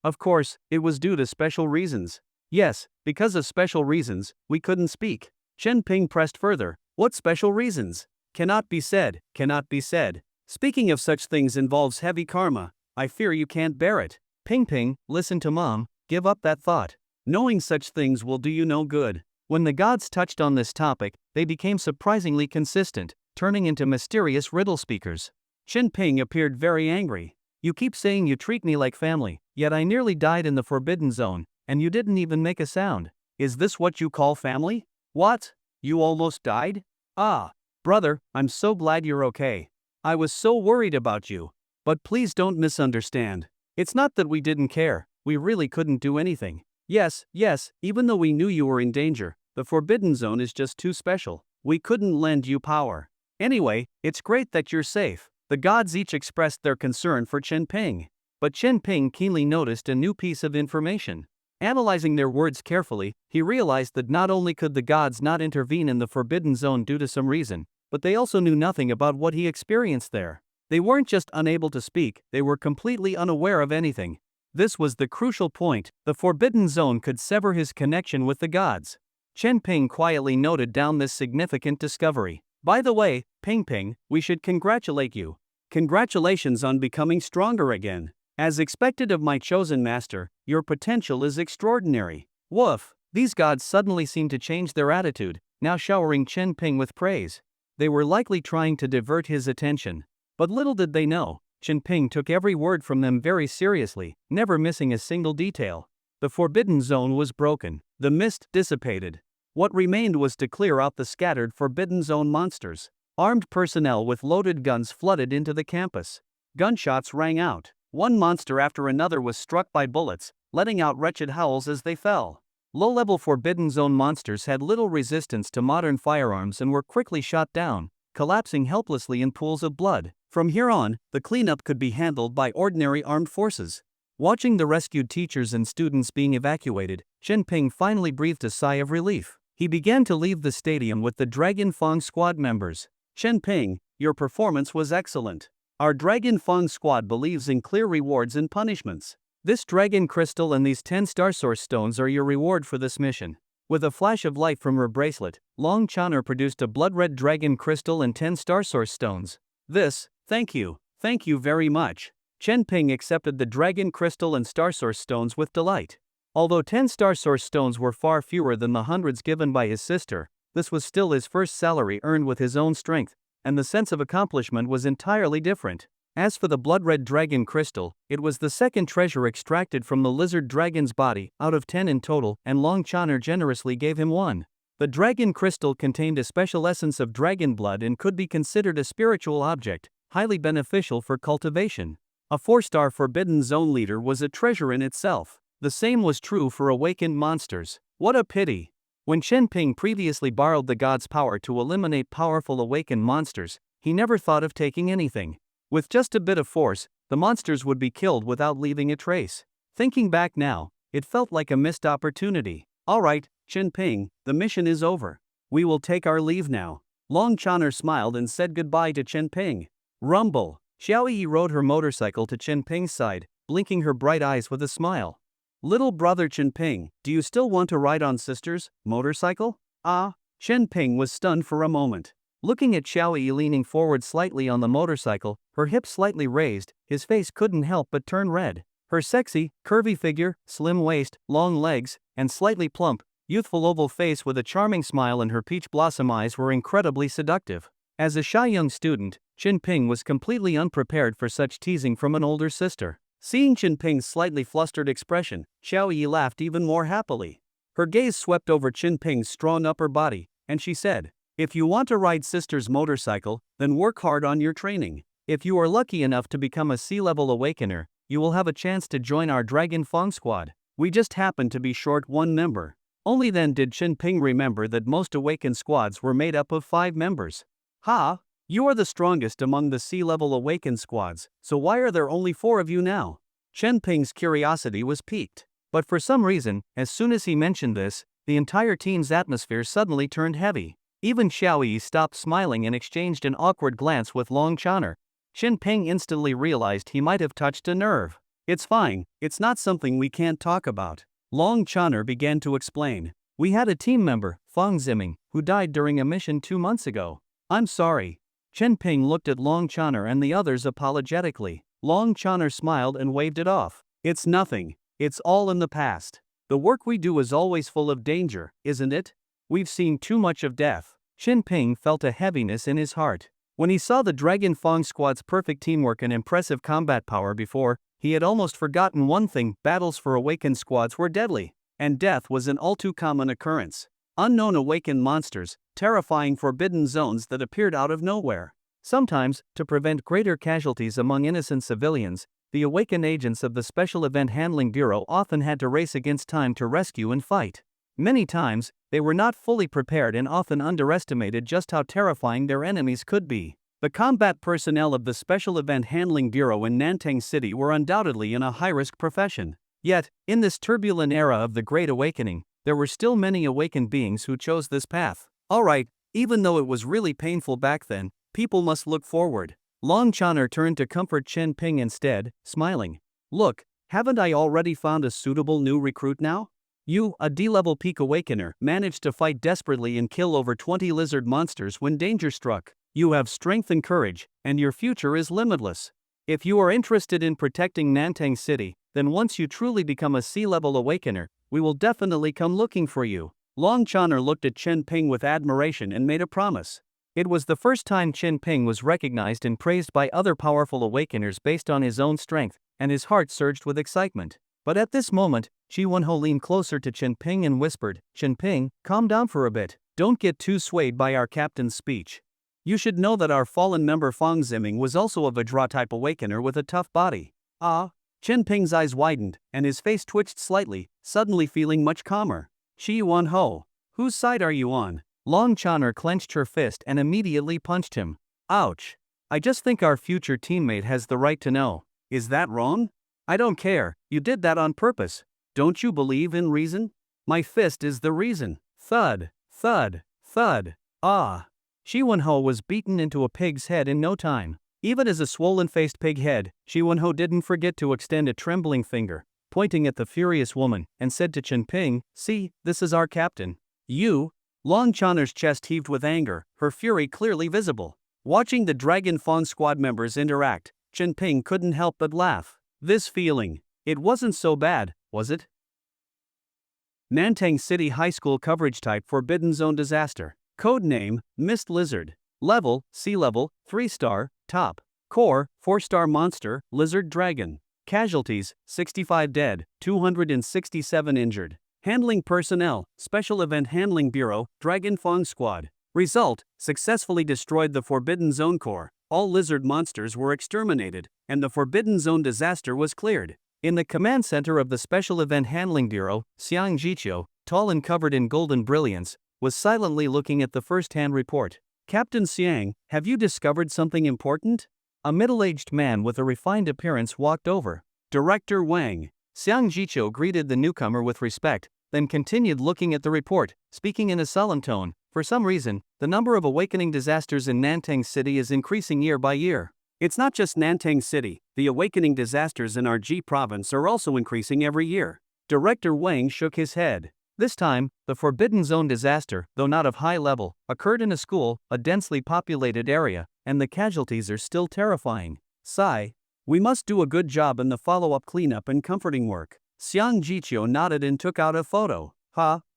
Of course, it was due to special reasons." "Yes, because of special reasons, we couldn't speak." Chen Ping pressed further, "What special reasons?" "Cannot be said, cannot be said. Speaking of such things involves heavy karma. I fear you can't bear it." Ping, listen to mom, give up that thought. Knowing such things will do you no good." When the gods touched on this topic, they became surprisingly consistent, turning into mysterious riddle speakers. Chen Ping appeared very angry. "You keep saying you treat me like family, yet I nearly died in the forbidden zone, and you didn't even make a sound. Is this what you call family?" "What? You almost died? Ah, brother, I'm so glad you're okay. I was so worried about you. But please don't misunderstand. It's not that we didn't care, we really couldn't do anything. Yes, even though we knew you were in danger, the forbidden zone is just too special. We couldn't lend you power. Anyway, it's great that you're safe." The gods each expressed their concern for Chen Ping. But Chen Ping keenly noticed a new piece of information. Analyzing their words carefully, he realized that not only could the gods not intervene in the forbidden zone due to some reason, but they also knew nothing about what he experienced there. They weren't just unable to speak, they were completely unaware of anything. This was the crucial point: the forbidden zone could sever his connection with the gods. Chen Ping quietly noted down this significant discovery. "By the way, Ping, we should congratulate you. Congratulations on becoming stronger again. As expected of my chosen master, your potential is extraordinary." Woof! These gods suddenly seemed to change their attitude, now showering Chen Ping with praise. They were likely trying to divert his attention. But little did they know, Chen Ping took every word from them very seriously, never missing a single detail. The forbidden zone was broken. The mist dissipated. What remained was to clear out the scattered forbidden zone monsters. Armed personnel with loaded guns flooded into the campus. Gunshots rang out. One monster after another was struck by bullets, letting out wretched howls as they fell. Low-level forbidden zone monsters had little resistance to modern firearms and were quickly shot down, collapsing helplessly in pools of blood. From here on, the cleanup could be handled by ordinary armed forces. Watching the rescued teachers and students being evacuated, Chen Ping finally breathed a sigh of relief. He began to leave the stadium with the Dragon Fang squad members. "Chen Ping, your performance was excellent. Our Dragon Fang squad believes in clear rewards and punishments. This dragon crystal and these 10 star source stones are your reward for this mission." With a flash of light from her bracelet, Long Chaner produced a blood-red dragon crystal and 10 star source stones. Thank you very much." Chen Ping accepted the dragon crystal and star source stones with delight. Although 10 star source stones were far fewer than the hundreds given by his sister, this was still his first salary earned with his own strength, and the sense of accomplishment was entirely different. As for the blood-red dragon crystal, it was the second treasure extracted from the lizard dragon's body, out of 10 in total, and Long Chaner generously gave him one. The dragon crystal contained a special essence of dragon blood and could be considered a spiritual object, highly beneficial for cultivation. A 4-star forbidden zone leader was a treasure in itself. The same was true for awakened monsters. What a pity! When Chen Ping previously borrowed the god's power to eliminate powerful awakened monsters, he never thought of taking anything. With just a bit of force, the monsters would be killed without leaving a trace. Thinking back now, it felt like a missed opportunity. "Alright, Chen Ping, the mission is over. We will take our leave now." Long Chaner smiled and said goodbye to Chen Ping. Rumble. Xiao Yi rode her motorcycle to Chen Ping's side, blinking her bright eyes with a smile. "Little brother Chen Ping, do you still want to ride on sister's motorcycle?" Chen Ping was stunned for a moment. Looking at Xiao Yi leaning forward slightly on the motorcycle, her hips slightly raised, his face couldn't help but turn red. Her sexy, curvy figure, slim waist, long legs, and slightly plump, youthful oval face with a charming smile and her peach blossom eyes were incredibly seductive. As a shy young student, Chen Ping was completely unprepared for such teasing from an older sister. Seeing Chen Ping's slightly flustered expression, Xiao Yi laughed even more happily. Her gaze swept over Chen Ping's strong upper body, and she said, "If you want to ride sister's motorcycle, then work hard on your training. If you are lucky enough to become a sea-level awakener, you will have a chance to join our Dragon Fong squad. We just happened to be short one member. Only then did Chen Ping remember that most awakened squads were made up of 5 members. Ha! You are the strongest among the sea-level awakened squads, so why are there only 4 of you now? Chen Ping's curiosity was piqued. But for some reason, as soon as he mentioned this, the entire team's atmosphere suddenly turned heavy. Even Xiaoyi stopped smiling and exchanged an awkward glance with Long Chaner. Chen Ping instantly realized he might have touched a nerve. It's fine, it's not something we can't talk about. Long Chaner began to explain. We had a team member, Fang Ziming, who died during a mission 2 months ago. I'm sorry. Chen Ping looked at Long Chaner and the others apologetically. Long Chaner smiled and waved it off. It's nothing. It's all in the past. The work we do is always full of danger, isn't it? We've seen too much of death. Chen Ping felt a heaviness in his heart. When he saw the Dragon Fong squad's perfect teamwork and impressive combat power before, he had almost forgotten one thing: battles for awakened squads were deadly, and death was an all too common occurrence. Unknown awakened monsters, terrifying forbidden zones that appeared out of nowhere. Sometimes, to prevent greater casualties among innocent civilians, the awakened agents of the Special Event Handling Bureau often had to race against time to rescue and fight. Many times, they were not fully prepared and often underestimated just how terrifying their enemies could be. The combat personnel of the Special Event Handling Bureau in Nantang City were undoubtedly in a high-risk profession. Yet, in this turbulent era of the Great Awakening, there were still many awakened beings who chose this path. Alright, even though it was really painful back then, people must look forward. Long Chaner turned to comfort Chen Ping instead, smiling. Look, haven't I already found a suitable new recruit now? You, a D-level peak awakener, managed to fight desperately and kill over 20 lizard monsters when danger struck. You have strength and courage, and your future is limitless. If you are interested in protecting Nantang City, then once you truly become a sea-level awakener, we will definitely come looking for you. Long Chaner looked at Chen Ping with admiration and made a promise. It was the first time Chen Ping was recognized and praised by other powerful awakeners based on his own strength, and his heart surged with excitement. But at this moment, Chi Wenho leaned closer to Chen Ping and whispered, Chen Ping, calm down for a bit. Don't get too swayed by our captain's speech. You should know that our fallen member Fang Ziming was also a Vajra-type awakener with a tough body. Ah? Chen Ping's eyes widened, and his face twitched slightly, suddenly feeling much calmer. Chi Wenho, whose side are you on? Long Chaner clenched her fist and immediately punched him. Ouch. I just think our future teammate has the right to know. Is that wrong? I don't care, you did that on purpose. Don't you believe in reason? My fist is the reason. Thud, thud, thud. Ah. Chi Wenho was beaten into a pig's head in no time. Even as a swollen-faced pig head, Chi Wenho didn't forget to extend a trembling finger, pointing at the furious woman, and said to Chen Ping, see, this is our captain. You? Long Chaner's chest heaved with anger, her fury clearly visible. Watching the Dragon Fong squad members interact, Chen Ping couldn't help but laugh. This feeling, it wasn't so bad, was it? Nantang City High School coverage type Forbidden Zone Disaster. Code name, Mist Lizard. Level, Sea Level, 3-star, Top. Core, 4-star Monster, Lizard Dragon. Casualties, 65 dead, 267 injured. Handling personnel, Special Event Handling Bureau, Dragon Fong Squad. Result, successfully destroyed the Forbidden Zone core. All lizard monsters were exterminated, and the Forbidden Zone disaster was cleared. In the command center of the Special Event Handling Bureau, Xiang Jiqiu, tall and covered in golden brilliance, was silently looking at the first-hand report. Captain Xiang, have you discovered something important? A middle-aged man with a refined appearance walked over. Director Wang. Xiang Jiqiu greeted the newcomer with respect, then continued looking at the report, speaking in a solemn tone. For some reason, the number of awakening disasters in Nantang City is increasing year by year. It's not just Nantang City, the awakening disasters in our Ji province are also increasing every year. Director Wang shook his head. This time, the Forbidden Zone disaster, though not of high level, occurred in a school, a densely populated area, and the casualties are still terrifying. Sigh. We must do a good job in the follow-up cleanup and comforting work. Xiang Jiqiu nodded and took out a photo.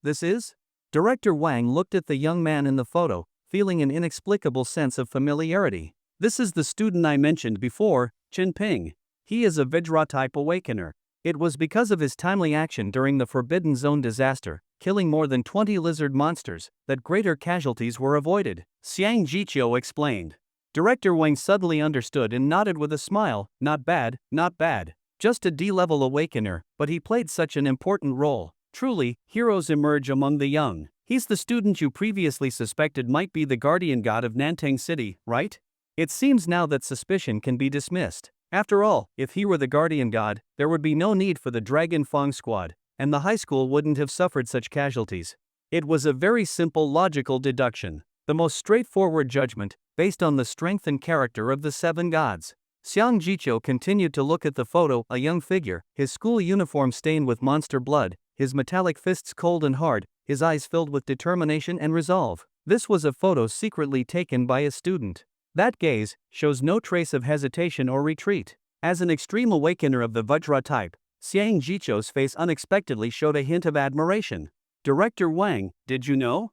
This is? Director Wang looked at the young man in the photo, feeling an inexplicable sense of familiarity. This is the student I mentioned before, Chen Ping. He is a Vajra-type awakener. It was because of his timely action during the Forbidden Zone disaster, killing more than 20 lizard monsters, that greater casualties were avoided. Xiang Jiqiu explained. Director Wang suddenly understood and nodded with a smile. Not bad, not bad. Just a D-level awakener, but he played such an important role. Truly, heroes emerge among the young. He's the student you previously suspected might be the guardian god of Nantang City, right? It seems now that suspicion can be dismissed. After all, if he were the guardian god, there would be no need for the Dragon Fang squad, and the high school wouldn't have suffered such casualties. It was a very simple logical deduction, the most straightforward judgment, based on the strength and character of the seven gods. Xiang Jiqiu continued to look at the photo, a young figure, his school uniform stained with monster blood, his metallic fists cold and hard, his eyes filled with determination and resolve. This was a photo secretly taken by a student. That gaze shows no trace of hesitation or retreat. As an extreme awakener of the Vajra type, Xiang Jiqiu's face unexpectedly showed a hint of admiration. Director Wang, did you know?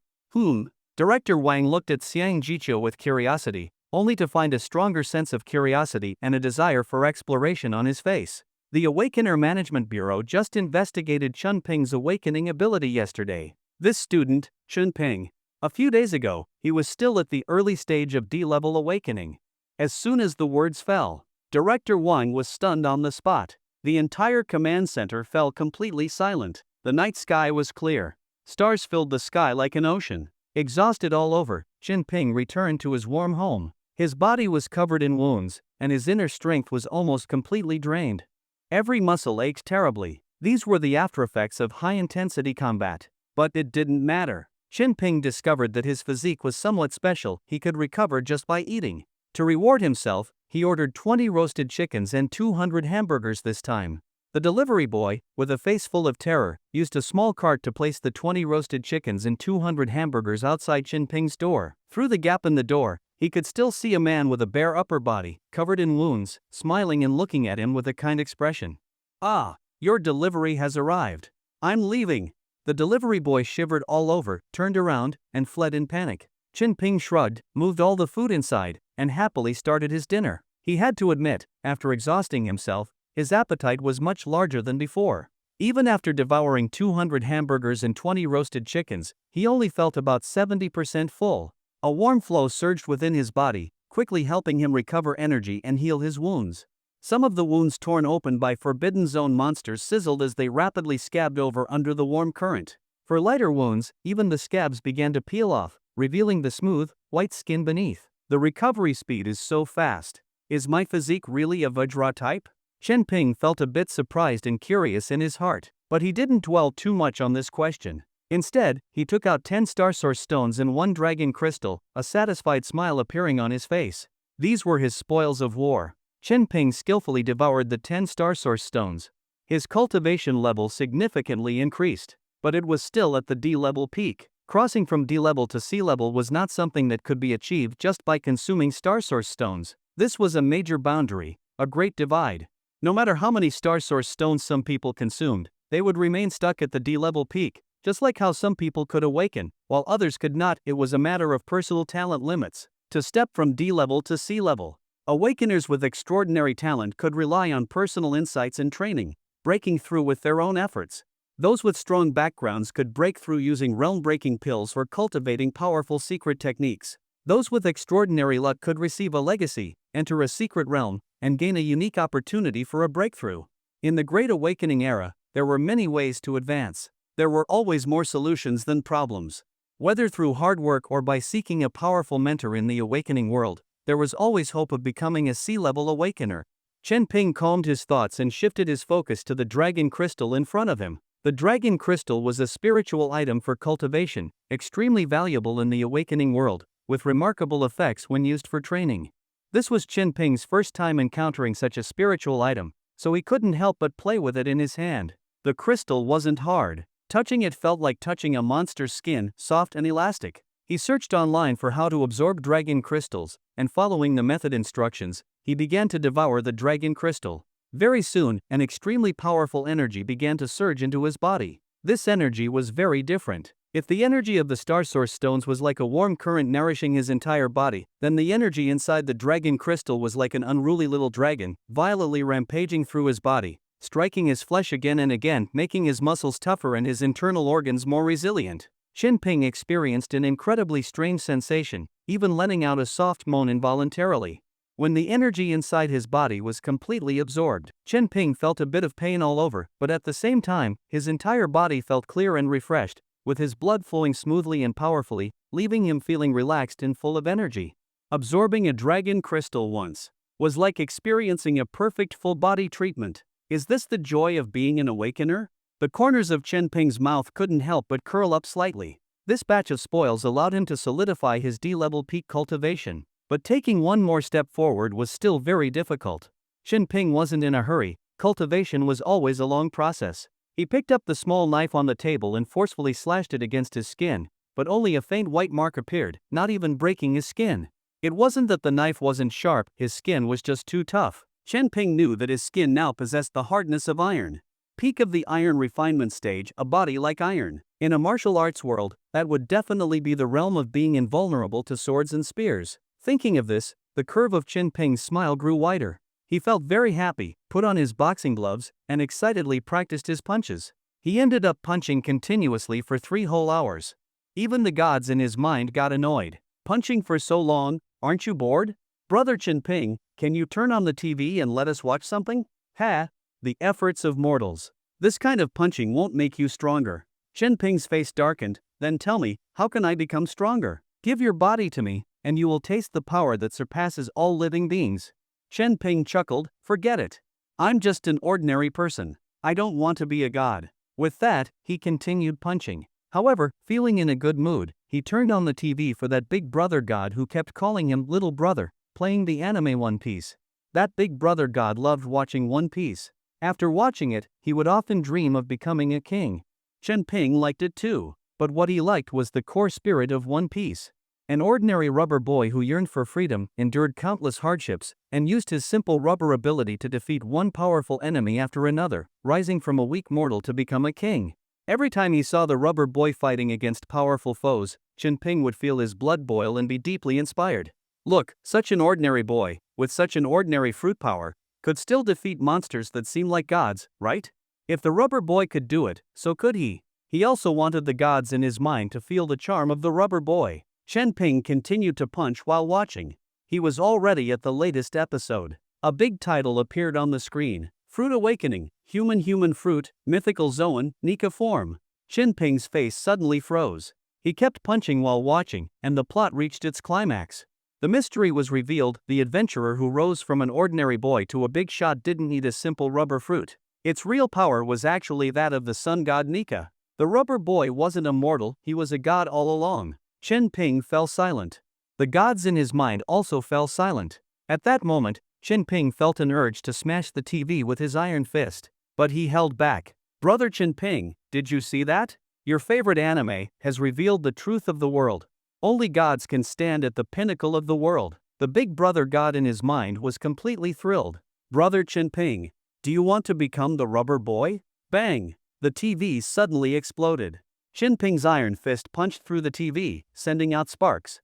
Director Wang looked at Xiang Jiqiu with curiosity, only to find a stronger sense of curiosity and a desire for exploration on his face. The Awakener Management Bureau just investigated Chunping's awakening ability yesterday. This student, Chunping. A few days ago, he was still at the early stage of D-level awakening. As soon as the words fell, Director Wang was stunned on the spot. The entire command center fell completely silent. The night sky was clear. Stars filled the sky like an ocean. Exhausted all over, Chunping returned to his warm home. His body was covered in wounds, and his inner strength was almost completely drained. Every muscle ached terribly. These were the aftereffects of high-intensity combat. But it didn't matter. Chunping discovered that his physique was somewhat special. He could recover just by eating. To reward himself, he ordered 20 roasted chickens and 200 hamburgers this time. The delivery boy, with a face full of terror, used a small cart to place the 20 roasted chickens and 200 hamburgers outside Chunping's door. Through the gap in the door, he could still see a man with a bare upper body, covered in wounds, smiling and looking at him with a kind expression. "Ah, your delivery has arrived. I'm leaving." The delivery boy shivered all over, turned around, and fled in panic. Chunping shrugged, moved all the food inside, and happily started his dinner. He had to admit, after exhausting himself, his appetite was much larger than before. Even after devouring 200 hamburgers and 20 roasted chickens, he only felt about 70% full. A warm flow surged within his body, quickly helping him recover energy and heal his wounds. Some of the wounds torn open by Forbidden Zone monsters sizzled as they rapidly scabbed over under the warm current. For lighter wounds, even the scabs began to peel off, revealing the smooth, white skin beneath. The recovery speed is so fast. Is my physique really a Vajra type? Chunping felt a bit surprised and curious in his heart, but he didn't dwell too much on this question. Instead, he took out 10 Star Source stones and 1 dragon crystal, a satisfied smile appearing on his face. These were his spoils of war. Chunping skillfully devoured the 10 Star Source stones. His cultivation level significantly increased, but it was still at the D-level peak. Crossing from D-level to C-level was not something that could be achieved just by consuming Star Source stones. This was a major boundary, a great divide. No matter how many Star Source stones some people consumed, they would remain stuck at the D-level peak. Just like how some people could awaken, while others could not, it was a matter of personal talent limits. To step from D-level to C-level, awakeners with extraordinary talent could rely on personal insights and training, breaking through with their own efforts. Those with strong backgrounds could break through using realm-breaking pills or cultivating powerful secret techniques. Those with extraordinary luck could receive a legacy, enter a secret realm, and gain a unique opportunity for a breakthrough. In the Great Awakening era, there were many ways to advance. There were always more solutions than problems. Whether through hard work or by seeking a powerful mentor in the awakening world, there was always hope of becoming a C-level awakener. Chunping calmed his thoughts and shifted his focus to the dragon crystal in front of him. The dragon crystal was a spiritual item for cultivation, extremely valuable in the awakening world, with remarkable effects when used for training. This was Chunping's first time encountering such a spiritual item, so he couldn't help but play with it in his hand. The crystal wasn't hard. Touching it felt like touching a monster's skin, soft and elastic. He searched online for how to absorb dragon crystals, and following the method instructions, he began to devour the dragon crystal. Very soon, an extremely powerful energy began to surge into his body. This energy was very different. If the energy of the Star Source stones was like a warm current nourishing his entire body, then the energy inside the dragon crystal was like an unruly little dragon, violently rampaging through his body, striking his flesh again and again, making his muscles tougher and his internal organs more resilient. Chunping experienced an incredibly strange sensation, even letting out a soft moan involuntarily. when the energy inside his body was completely absorbed. Chen Ping felt a bit of pain all over, but at the same time, his entire body felt clear and refreshed, with his blood flowing smoothly and powerfully, leaving him feeling relaxed and full of energy. Absorbing a dragon crystal once was like experiencing a perfect full-body treatment. Is this the joy of being an awakener? The corners of Chen Ping's mouth couldn't help but curl up slightly. This batch of spoils allowed him to solidify his D-level peak cultivation, but taking one more step forward was still very difficult. Chen Ping wasn't in a hurry. Cultivation was always a long process. He picked up the small knife on the table and forcefully slashed it against his skin, but only a faint white mark appeared, not even breaking his skin. It wasn't that the knife wasn't sharp, his skin was just too tough. Chen Ping knew that his skin now possessed the hardness of iron. Peak of the iron refinement stage, a body like iron. In a martial arts world, that would definitely be the realm of being invulnerable to swords and spears. Thinking of this, the curve of Chen Ping's smile grew wider. He felt very happy, put on his boxing gloves, and excitedly practiced his punches. He ended up punching continuously for 3 whole hours. Even the gods in his mind got annoyed. Punching for so long, aren't you bored? Brother Chen Ping, can you turn on the TV and let us watch something? Ha! The efforts of mortals. This kind of punching won't make you stronger. Chen Ping's face darkened. Then tell me, how can I become stronger? Give your body to me, and you will taste the power that surpasses all living beings. Chen Ping chuckled, forget it. I'm just an ordinary person. I don't want to be a god. With that, he continued punching. However, feeling in a good mood, he turned on the TV for that big brother god who kept calling him little brother, playing the anime One Piece. That big brother god loved watching One Piece. After watching it, he would often dream of becoming a king. Chen Ping liked it too, but what he liked was the core spirit of One Piece. An ordinary rubber boy who yearned for freedom, endured countless hardships, and used his simple rubber ability to defeat one powerful enemy after another, rising from a weak mortal to become a king. Every time he saw the rubber boy fighting against powerful foes, Chen Ping would feel his blood boil and be deeply inspired. Look, such an ordinary boy, with such an ordinary fruit power, could still defeat monsters that seem like gods, right? If the rubber boy could do it, so could he. He also wanted the gods in his mind to feel the charm of the rubber boy. Chen Ping continued to punch while watching. He was already at the latest episode. A big title appeared on the screen. Fruit Awakening, Human Fruit, Mythical Zoan, Nika Form. Chen Ping's face suddenly froze. He kept punching while watching, and the plot reached its climax. The mystery was revealed. The adventurer who rose from an ordinary boy to a big shot didn't need a simple rubber fruit. Its real power was actually that of the sun god Nika. The rubber boy wasn't a mortal, he was a god all along. Chen Ping fell silent. The gods in his mind also fell silent. At that moment, Chen Ping felt an urge to smash the TV with his iron fist, but he held back. Brother Chen Ping, did you see that? Your favorite anime has revealed the truth of the world. Only gods can stand at the pinnacle of the world. The big brother god in his mind was completely thrilled. Brother Chen Ping, do you want to become the rubber boy? Bang! The TV suddenly exploded. Chen Ping's iron fist punched through the TV, sending out sparks.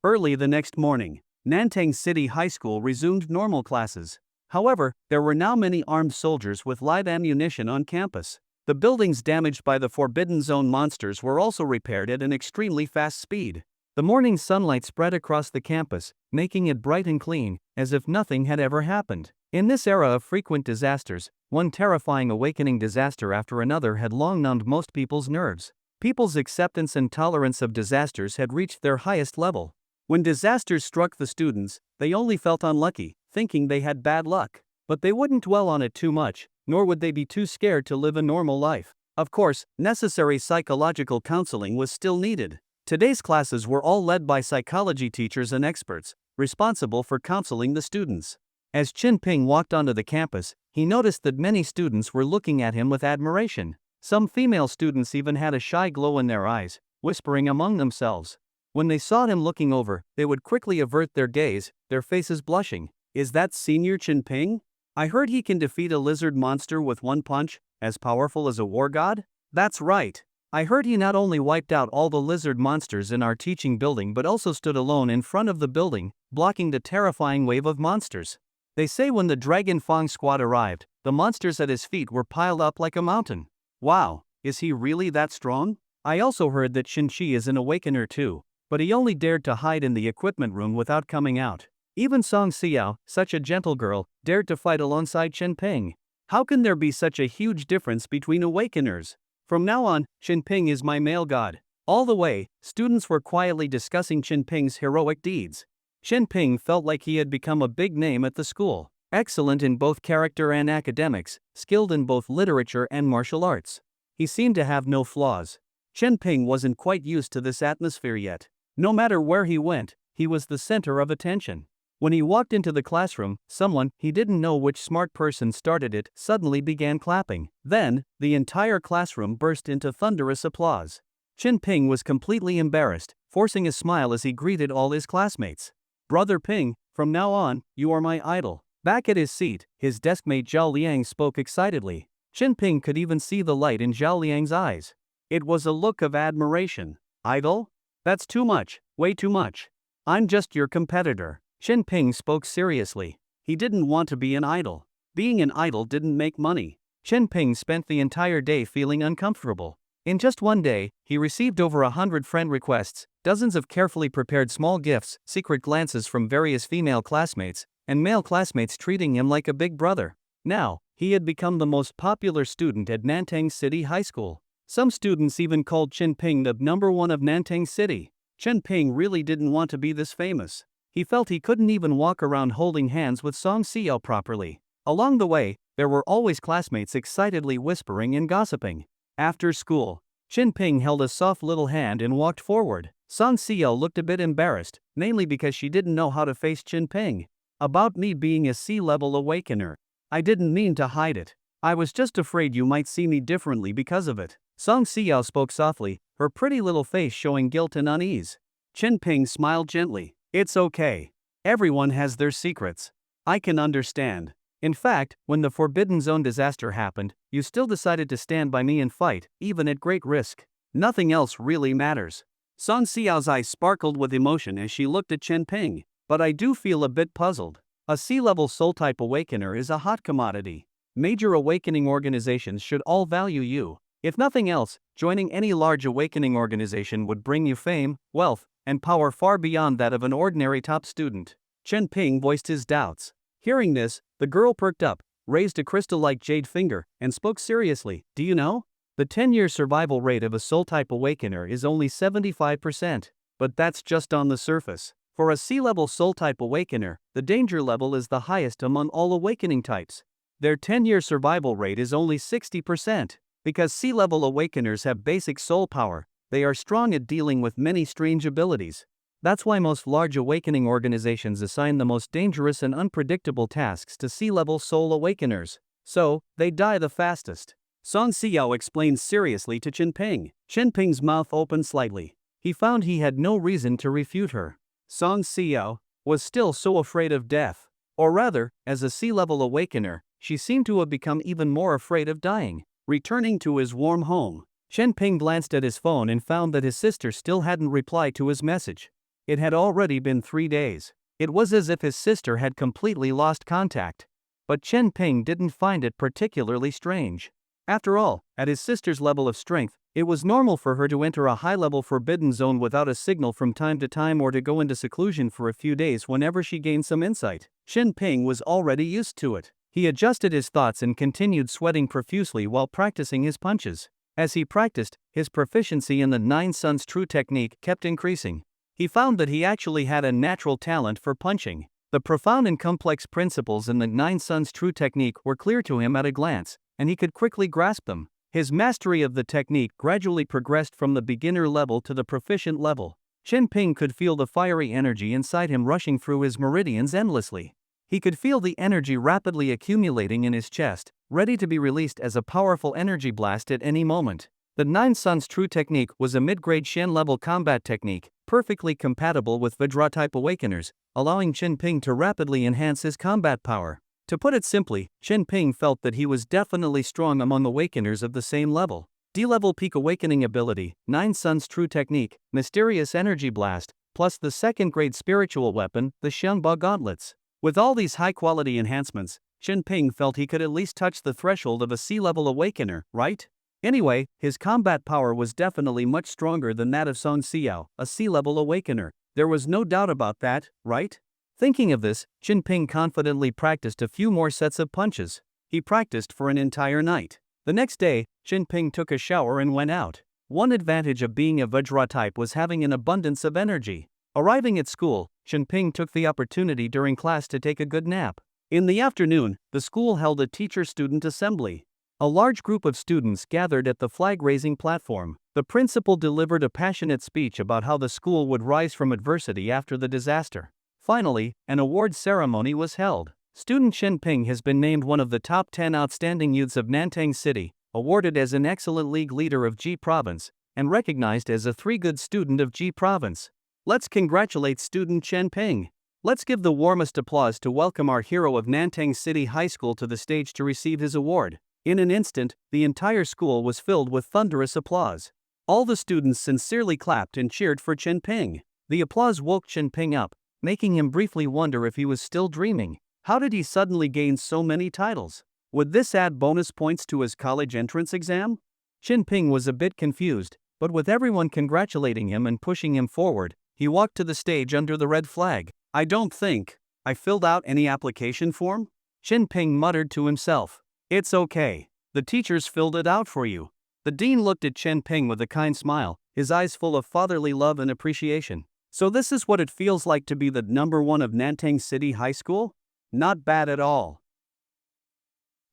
Early the next morning, Nantang City High School resumed normal classes. However, there were now many armed soldiers with live ammunition on campus. The buildings damaged by the Forbidden Zone monsters were also repaired at an extremely fast speed. The morning sunlight spread across the campus, making it bright and clean, as if nothing had ever happened. In this era of frequent disasters, one terrifying awakening disaster after another had long numbed most people's nerves. People's acceptance and tolerance of disasters had reached their highest level. When disasters struck the students, they only felt unlucky, thinking they had bad luck. But they wouldn't dwell on it too much, nor would they be too scared to live a normal life. Of course, necessary psychological counseling was still needed. Today's classes were all led by psychology teachers and experts, responsible for counseling the students. As Chen Ping walked onto the campus, he noticed that many students were looking at him with admiration. Some female students even had a shy glow in their eyes, whispering among themselves. When they saw him looking over, they would quickly avert their gaze, their faces blushing. Is that Senior Chen Ping? I heard he can defeat a lizard monster with one punch, as powerful as a war god? That's right. I heard he not only wiped out all the lizard monsters in our teaching building but also stood alone in front of the building, blocking the terrifying wave of monsters. They say when the Dragon Fang squad arrived, the monsters at his feet were piled up like a mountain. Wow, is he really that strong? I also heard that Shinchi is an awakener too, but he only dared to hide in the equipment room without coming out. Even Song Xiao, such a gentle girl, dared to fight alongside Chen Ping. How can there be such a huge difference between awakeners? From now on, Chen Ping is my male god. All the way, students were quietly discussing Chen Ping's heroic deeds. Chen Ping felt like he had become a big name at the school. Excellent in both character and academics, skilled in both literature and martial arts. He seemed to have no flaws. Chen Ping wasn't quite used to this atmosphere yet. No matter where he went, he was the center of attention. When he walked into the classroom, someone, he didn't know which smart person started it, suddenly began clapping. Then, the entire classroom burst into thunderous applause. Chen Ping was completely embarrassed, forcing a smile as he greeted all his classmates. "Brother Ping, from now on, you are my idol." Back at his seat, his deskmate Zhao Liang spoke excitedly. Chen Ping could even see the light in Zhao Liang's eyes. It was a look of admiration. "Idol? That's too much, way too much. I'm just your competitor." Chen Ping spoke seriously. He didn't want to be an idol. Being an idol didn't make money. Chen Ping spent the entire day feeling uncomfortable. In just one day, he received over 100 friend requests, dozens of carefully prepared small gifts, secret glances from various female classmates, and male classmates treating him like a big brother. Now, he had become the most popular student at Nantang City High School. Some students even called Chen Ping the #1 of Nantang City. Chen Ping really didn't want to be this famous. He felt he couldn't even walk around holding hands with Song Xiao properly. Along the way, there were always classmates excitedly whispering and gossiping. After school, Chen Ping held a soft little hand and walked forward. Song Xiao looked a bit embarrassed, mainly because she didn't know how to face Chen Ping. "About me being a sea-level awakener. I didn't mean to hide it. I was just afraid you might see me differently because of it." Song Xiao spoke softly, her pretty little face showing guilt and unease. Chen Ping smiled gently. "It's okay. Everyone has their secrets. I can understand. In fact, when the Forbidden Zone disaster happened, you still decided to stand by me and fight, even at great risk. Nothing else really matters." Song Xiao's eyes sparkled with emotion as she looked at Chen Ping. "But I do feel a bit puzzled. A sea-level soul-type awakener is a hot commodity. Major awakening organizations should all value you. If nothing else, joining any large awakening organization would bring you fame, wealth, and power far beyond that of an ordinary top student." Chen Ping voiced his doubts. Hearing this, the girl perked up, raised a crystal-like jade finger, and spoke seriously. "Do you know? The 10-year survival rate of a soul-type awakener is only 75%. But that's just on the surface. For a sea-level soul-type awakener, the danger level is the highest among all awakening types. Their 10-year survival rate is only 60%. Because sea-level awakeners have basic soul power, they are strong at dealing with many strange abilities. That's why most large awakening organizations assign the most dangerous and unpredictable tasks to sea-level soul awakeners. So, they die the fastest." Song Xiao explained seriously to Chen Ping. Chen Ping's mouth opened slightly. He found he had no reason to refute her. Song Xiao was still so afraid of death. Or rather, as a sea-level awakener, she seemed to have become even more afraid of dying. Returning to his warm home, Chen Ping glanced at his phone and found that his sister still hadn't replied to his message. It had already been 3 days. It was as if his sister had completely lost contact. But Chen Ping didn't find it particularly strange. After all, at his sister's level of strength, it was normal for her to enter a high-level forbidden zone without a signal from time to time or to go into seclusion for a few days whenever she gained some insight. Chen Ping was already used to it. He adjusted his thoughts and continued sweating profusely while practicing his punches. As he practiced, his proficiency in the 9 Suns True technique kept increasing. He found that he actually had a natural talent for punching. The profound and complex principles in the 9 Suns True technique were clear to him at a glance, and he could quickly grasp them. His mastery of the technique gradually progressed from the beginner level to the proficient level. Chen Ping could feel the fiery energy inside him rushing through his meridians endlessly. He could feel the energy rapidly accumulating in his chest, ready to be released as a powerful energy blast at any moment. The 9 Suns True technique was a mid-grade Shen-level combat technique, perfectly compatible with Vajra-type awakeners, allowing Chen Ping to rapidly enhance his combat power. To put it simply, Chen Ping felt that he was definitely strong among awakeners of the same level. D-level peak awakening ability, 9 Suns True technique, mysterious energy blast, plus the second-grade spiritual weapon, the Xiangba gauntlets. With all these high-quality enhancements, Chen Ping felt he could at least touch the threshold of a sea-level awakener, right? Anyway, his combat power was definitely much stronger than that of Song Xiao, a sea-level awakener. There was no doubt about that, right? Thinking of this, Chin Ping confidently practiced a few more sets of punches. He practiced for an entire night. The next day, Chin Ping took a shower and went out. One advantage of being a Vajra type was having an abundance of energy. Arriving at school, Chin Ping took the opportunity during class to take a good nap. In the afternoon, the school held a teacher-student assembly. A large group of students gathered at the flag-raising platform. The principal delivered a passionate speech about how the school would rise from adversity after the disaster. Finally, an award ceremony was held. Student Chin Ping has been named one of the top 10 outstanding youths of Nantang City, awarded as an excellent league leader of G Province, and recognized as a 3-good student of G Province. Let's congratulate student Chin Ping. Let's give the warmest applause to welcome our hero of Nantang City High School to the stage to receive his award. In an instant, the entire school was filled with thunderous applause. All the students sincerely clapped and cheered for Chin Ping. The applause woke Chin Ping up, making him briefly wonder if he was still dreaming. How did he suddenly gain so many titles? Would this add bonus points to his college entrance exam? Chin Ping was a bit confused, but with everyone congratulating him and pushing him forward, he walked to the stage under the red flag. I don't think I filled out any application form? Chin Ping muttered to himself. It's okay. The teachers filled it out for you. The dean looked at Chin Ping with a kind smile, his eyes full of fatherly love and appreciation. So this is what it feels like to be the number 1 of Nantang City High School? Not bad at all.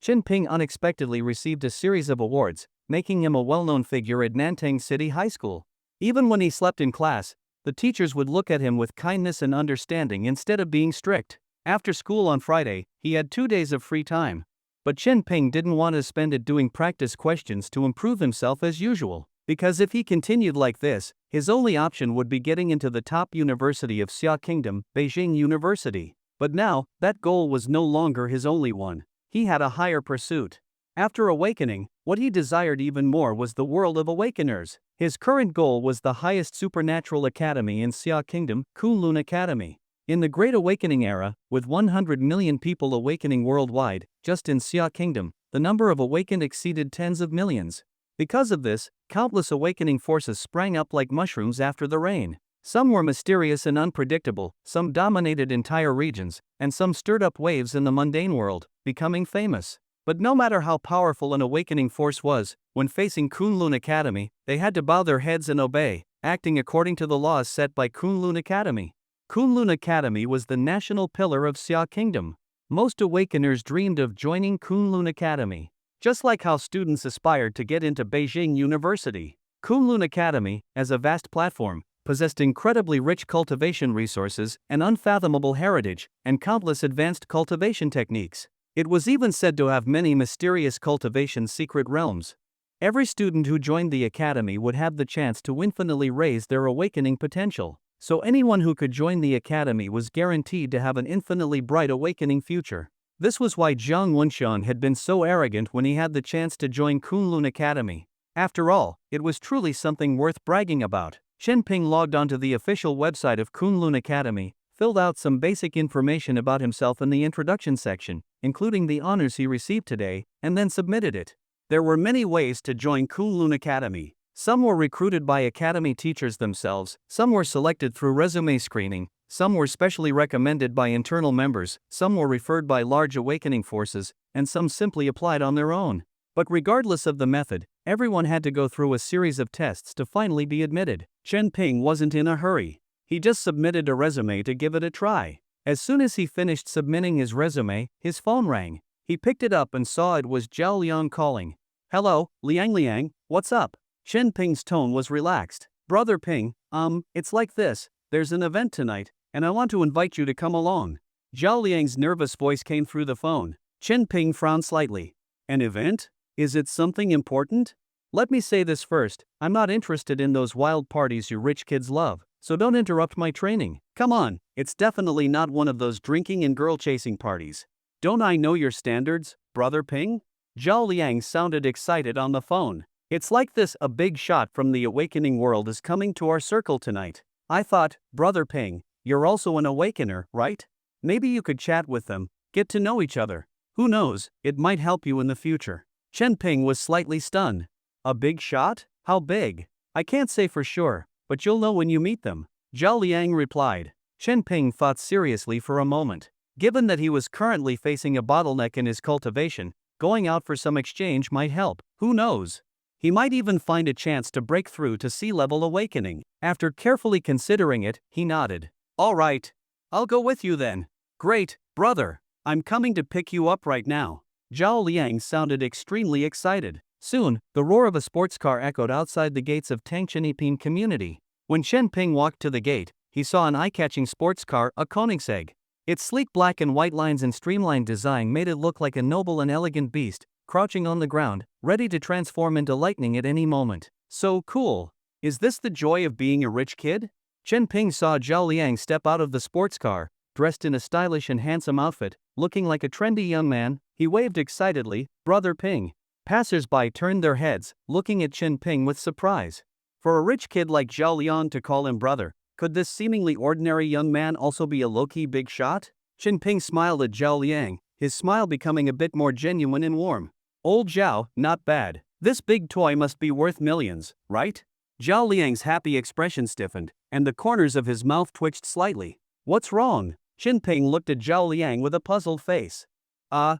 Chin Ping unexpectedly received a series of awards, making him a well-known figure at Nantang City High School. Even when he slept in class, the teachers would look at him with kindness and understanding instead of being strict. After school on Friday, he had 2 days of free time. But Chin Ping didn't want to spend it doing practice questions to improve himself as usual, because if he continued like this, his only option would be getting into the top university of Xia Kingdom, Beijing University. But now, that goal was no longer his only one. He had a higher pursuit. After awakening, what he desired even more was the world of awakeners. His current goal was the highest supernatural academy in Xia Kingdom, Kunlun Academy. In the Great Awakening era, with 100 million people awakening worldwide, just in Xia Kingdom, the number of awakened exceeded tens of millions. Because of this, countless awakening forces sprang up like mushrooms after the rain. Some were mysterious and unpredictable, some dominated entire regions, and some stirred up waves in the mundane world, becoming famous. But no matter how powerful an awakening force was, when facing Kunlun Academy, they had to bow their heads and obey, acting according to the laws set by Kunlun Academy. Kunlun Academy was the national pillar of Xia Kingdom. Most awakeners dreamed of joining Kunlun Academy. Just like how students aspired to get into Beijing University, Kunlun Academy, as a vast platform, possessed incredibly rich cultivation resources, an unfathomable heritage, and countless advanced cultivation techniques. It was even said to have many mysterious cultivation secret realms. Every student who joined the academy would have the chance to infinitely raise their awakening potential. So anyone who could join the academy was guaranteed to have an infinitely bright awakening future. This was why Jiang Wenxian had been so arrogant when he had the chance to join Kunlun Academy. After all, it was truly something worth bragging about. Chin Ping logged onto the official website of Kunlun Academy, filled out some basic information about himself in the introduction section, including the honors he received today, and then submitted it. There were many ways to join Kunlun Academy. Some were recruited by academy teachers themselves, some were selected through resume screening, some were specially recommended by internal members, some were referred by large awakening forces, and some simply applied on their own. But regardless of the method, everyone had to go through a series of tests to finally be admitted. Chin Ping wasn't in a hurry. He just submitted a resume to give it a try. As soon as he finished submitting his resume, his phone rang. He picked it up and saw it was Zhao Liang calling. Hello, Liang, what's up? Chin Ping's tone was relaxed. Brother Ping, it's like this, there's an event tonight, and I want to invite you to come along. Zhao Liang's nervous voice came through the phone. Chin Ping frowned slightly. An event? Is it something important? Let me say this first, I'm not interested in those wild parties you rich kids love, so don't interrupt my training. Come on, it's definitely not one of those drinking and girl-chasing parties. Don't I know your standards, Brother Ping? Zhao Liang sounded excited on the phone. It's like this, a big shot from the awakening world is coming to our circle tonight. I thought, Brother Ping, you're also an awakener, right? Maybe you could chat with them, get to know each other. Who knows, it might help you in the future. Chin Ping was slightly stunned. A big shot? How big? I can't say for sure, but you'll know when you meet them. Zhao Liang replied. Chen Ping thought seriously for a moment. Given that he was currently facing a bottleneck in his cultivation, going out for some exchange might help, who knows? He might even find a chance to break through to sea-level awakening. After carefully considering it, he nodded. All right. I'll go with you then. Great, brother. I'm coming to pick you up right now. Zhao Liang sounded extremely excited. Soon, the roar of a sports car echoed outside the gates of Tangcheniping community. When Chen Ping walked to the gate, he saw an eye-catching sports car, a Koenigsegg. Its sleek black and white lines and streamlined design made it look like a noble and elegant beast, crouching on the ground, ready to transform into lightning at any moment. So cool. Is this the joy of being a rich kid? Chen Ping saw Zhao Liang step out of the sports car, dressed in a stylish and handsome outfit, looking like a trendy young man. He waved excitedly, "Brother Ping." Passers-by turned their heads, looking at Chen Ping with surprise. For a rich kid like Zhao Liang to call him brother, could this seemingly ordinary young man also be a low-key big shot? Chen Ping smiled at Zhao Liang, his smile becoming a bit more genuine and warm. Old Zhao, not bad. This big toy must be worth millions, right? Zhao Liang's happy expression stiffened, and the corners of his mouth twitched slightly. What's wrong? Chen Ping looked at Zhao Liang with a puzzled face.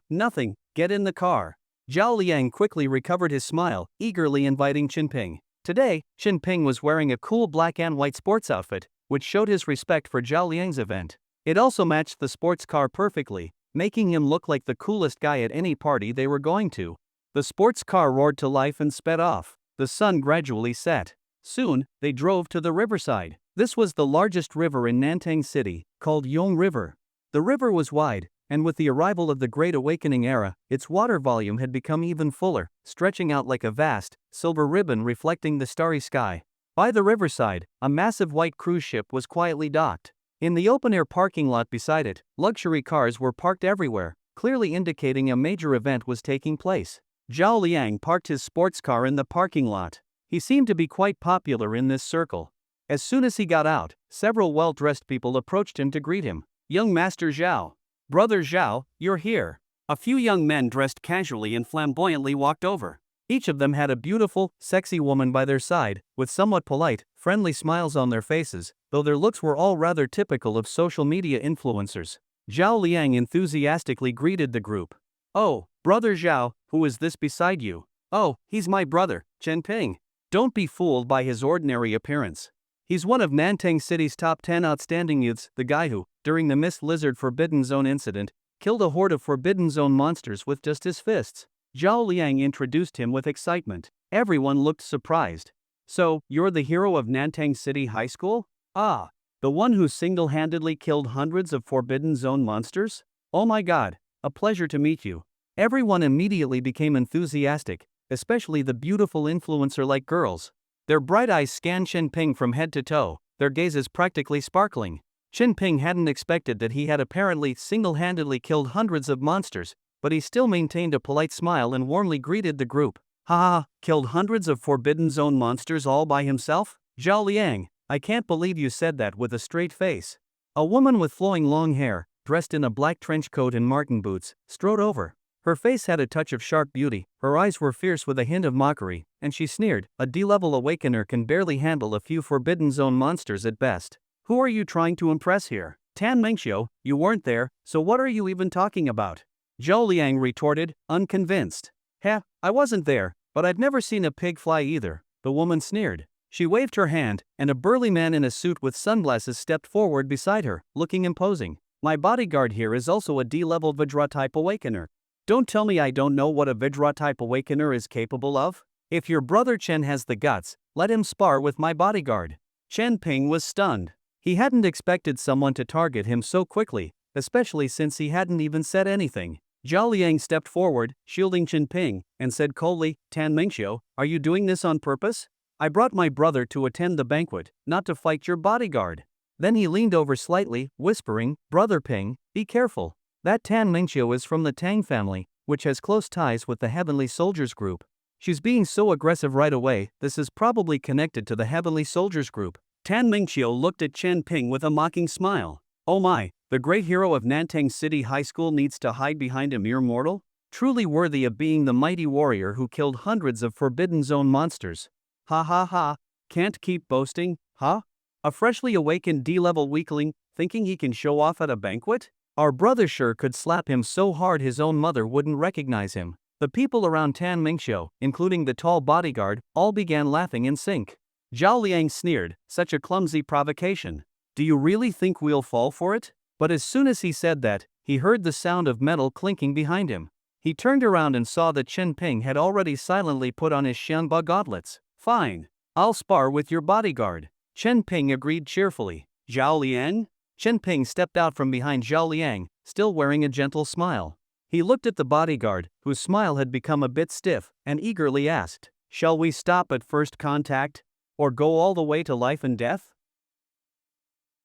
Nothing, get in the car. Zhao Liang quickly recovered his smile, eagerly inviting Chen Ping. Today, Chen Ping was wearing a cool black and white sports outfit, which showed his respect for Zhao Liang's event. It also matched the sports car perfectly, making him look like the coolest guy at any party they were going to. The sports car roared to life and sped off. The sun gradually set. Soon, they drove to the riverside. This was the largest river in Nantang City, called Yong River. The river was wide, and with the arrival of the Great Awakening era, its water volume had become even fuller, stretching out like a vast, silver ribbon reflecting the starry sky. By the riverside, a massive white cruise ship was quietly docked. In the open-air parking lot beside it, luxury cars were parked everywhere, clearly indicating a major event was taking place. Zhao Liang parked his sports car in the parking lot. He seemed to be quite popular in this circle. As soon as he got out, several well-dressed people approached him to greet him. "Young Master Zhao. Brother Zhao, you're here." A few young men dressed casually and flamboyantly walked over. Each of them had a beautiful, sexy woman by their side, with somewhat polite, friendly smiles on their faces, though their looks were all rather typical of social media influencers. Zhao Liang enthusiastically greeted the group. "Oh, Brother Zhao, who is this beside you?" "Oh, he's my brother, Chen Ping." Don't be fooled by his ordinary appearance. He's one of Nantang City's top 10 outstanding youths, the guy who, during the Mist Lizard Forbidden Zone incident, killed a horde of Forbidden Zone monsters with just his fists. Zhao Liang introduced him with excitement. Everyone looked surprised. "So, you're the hero of Nantang City High School? Ah, the one who single-handedly killed hundreds of Forbidden Zone monsters? Oh my god, a pleasure to meet you." Everyone immediately became enthusiastic, especially the beautiful influencer-like girls. Their bright eyes scanned Chen Ping from head to toe, their gazes practically sparkling. Chen Ping hadn't expected that he had apparently single-handedly killed hundreds of monsters, but he still maintained a polite smile and warmly greeted the group. "Ha, killed hundreds of Forbidden Zone monsters all by himself? Zhao Liang, I can't believe you said that with a straight face." A woman with flowing long hair, dressed in a black trench coat and marten boots, strode over. Her face had a touch of sharp beauty, her eyes were fierce with a hint of mockery, and she sneered, "A D-level awakener can barely handle a few Forbidden Zone monsters at best. Who are you trying to impress here? Tan Mengxiu, you weren't there, so what are you even talking about?" Zhao Liang retorted, unconvinced. "Heh, I wasn't there, but I've never seen a pig fly either," the woman sneered. She waved her hand, and a burly man in a suit with sunglasses stepped forward beside her, looking imposing. "My bodyguard here is also a D-level Vajra-type awakener. Don't tell me I don't know what a Vajra-type awakener is capable of? If your brother Chen has the guts, let him spar with my bodyguard." Chen Ping was stunned. He hadn't expected someone to target him so quickly, especially since he hadn't even said anything. Zhao Liang stepped forward, shielding Chen Ping, and said coldly, "Tan Mengxiu, are you doing this on purpose? I brought my brother to attend the banquet, not to fight your bodyguard." Then he leaned over slightly, whispering, "Brother Ping, be careful. That Tan Mengxiu is from the Tang family, which has close ties with the Heavenly Soldiers group. She's being so aggressive right away, this is probably connected to the Heavenly Soldiers group." Tan Mengxiu looked at Chen Ping with a mocking smile. "Oh my, the great hero of Nantang City High School needs to hide behind a mere mortal? Truly worthy of being the mighty warrior who killed hundreds of Forbidden Zone monsters. Ha ha ha, can't keep boasting, huh? A freshly awakened D-level weakling, thinking he can show off at a banquet? Our brother sure could slap him so hard his own mother wouldn't recognize him. The people around Tan Mingxiu, including the tall bodyguard, all began laughing in sync. Zhao Liang sneered, such a clumsy provocation. Do you really think we'll fall for it? But as soon as he said that, he heard the sound of metal clinking behind him. He turned around and saw that Chen Ping had already silently put on his Xianba gauntlets. Fine. I'll spar with your bodyguard. Chen Ping agreed cheerfully. Zhao Liang? Chen Ping stepped out from behind Zhao Liang, still wearing a gentle smile. He looked at the bodyguard, whose smile had become a bit stiff, and eagerly asked, "Shall we stop at first contact? Or go all the way to life and death?"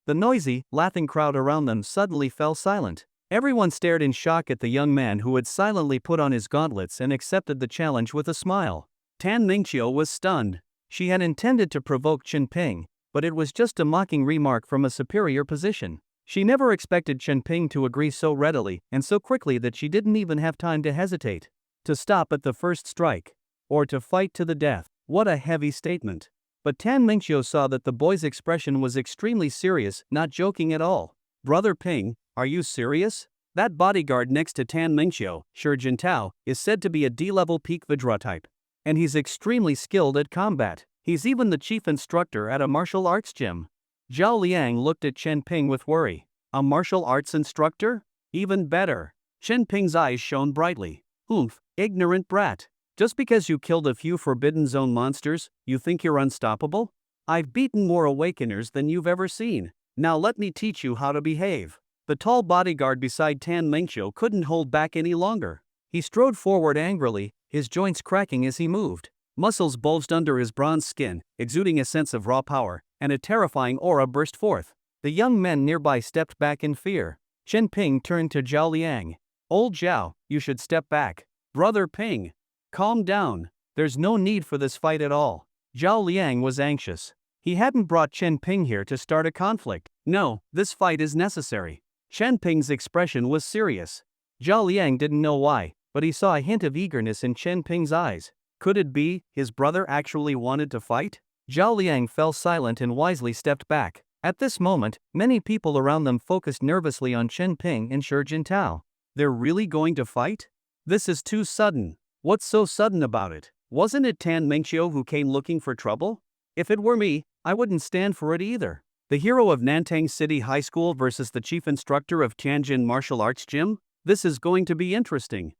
The noisy, laughing crowd around them suddenly fell silent. Everyone stared in shock at the young man who had silently put on his gauntlets and accepted the challenge with a smile. Tan Mingqiu was stunned. She had intended to provoke Chen Ping, but it was just a mocking remark from a superior position. She never expected Chen Ping to agree so readily and so quickly that she didn't even have time to hesitate. To stop at the first strike. Or to fight to the death. What a heavy statement. But Tan Mingqiu saw that the boy's expression was extremely serious, not joking at all. Brother Ping, are you serious? That bodyguard next to Tan Mingqiu, Shi Jintao, is said to be a D-level peak Vajra type. And he's extremely skilled at combat. He's even the chief instructor at a martial arts gym. Zhao Liang looked at Chen Ping with worry. A martial arts instructor? Even better. Chen Ping's eyes shone brightly. Oomph, ignorant brat. Just because you killed a few Forbidden Zone monsters, you think you're unstoppable? I've beaten more Awakeners than you've ever seen. Now let me teach you how to behave. The tall bodyguard beside Tan Mingqiu couldn't hold back any longer. He strode forward angrily, his joints cracking as he moved. Muscles bulged under his bronze skin, exuding a sense of raw power, and a terrifying aura burst forth. The young men nearby stepped back in fear. Chen Ping turned to Zhao Liang. Old Zhao, you should step back. Brother Ping. Calm down. There's no need for this fight at all. Zhao Liang was anxious. He hadn't brought Chen Ping here to start a conflict. No, this fight is necessary. Chen Ping's expression was serious. Zhao Liang didn't know why, but he saw a hint of eagerness in Chen Ping's eyes. Could it be his brother actually wanted to fight? Zhao Liang fell silent and wisely stepped back. At this moment, many people around them focused nervously on Chen Ping and Shi Jintao. They're really going to fight? This is too sudden. What's so sudden about it? Wasn't it Tan Mingqiu who came looking for trouble? If it were me, I wouldn't stand for it either. The hero of Nantang City High School versus the chief instructor of Tianjin Martial Arts Gym? This is going to be interesting.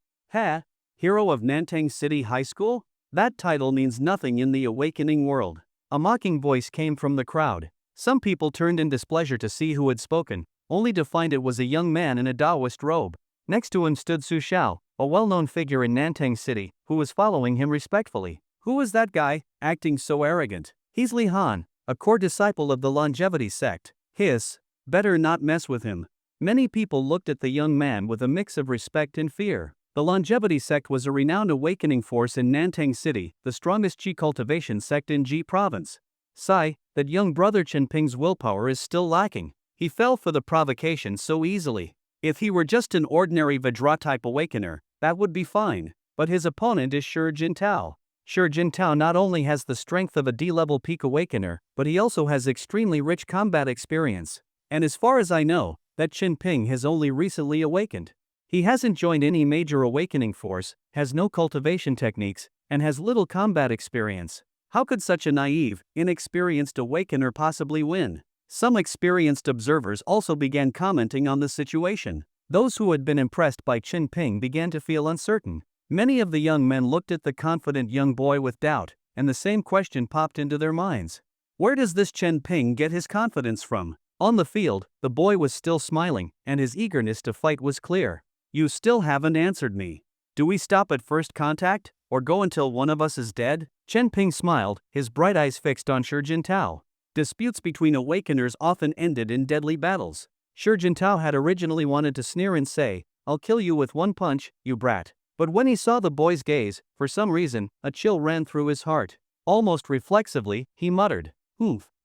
Hero of Nantang City High School? That title means nothing in the awakening world. A mocking voice came from the crowd. Some people turned in displeasure to see who had spoken, only to find it was a young man in a Taoist robe. Next to him stood Su Xiao, a well-known figure in Nantang City, who was following him respectfully. Who is that guy, acting so arrogant? He's Li Han, a core disciple of the longevity sect. Better not mess with him. Many people looked at the young man with a mix of respect and fear. The longevity sect was a renowned awakening force in Nantang City, the strongest Qi cultivation sect in Ji province. That young brother Chen Ping's willpower is still lacking. He fell for the provocation so easily. If he were just an ordinary Vajra-type awakener, that would be fine, but his opponent is Shi Jintao. Shi Jintao not only has the strength of a D-level peak awakener, but he also has extremely rich combat experience. And as far as I know, that Chen Ping has only recently awakened. He hasn't joined any major awakening force, has no cultivation techniques, and has little combat experience. How could such a naive, inexperienced awakener possibly win? Some experienced observers also began commenting on the situation. Those who had been impressed by Chen Ping began to feel uncertain. Many of the young men looked at the confident young boy with doubt, and the same question popped into their minds. Where does this Chen Ping get his confidence from? On the field, the boy was still smiling, and his eagerness to fight was clear. You still haven't answered me. Do we stop at first contact, or go until one of us is dead? Chen Ping smiled, his bright eyes fixed on Shi Jintao. Disputes between awakeners often ended in deadly battles. Shi Jintao had originally wanted to sneer and say, "I'll kill you with one punch, you brat." But when he saw the boy's gaze, for some reason, a chill ran through his heart. Almost reflexively, he muttered,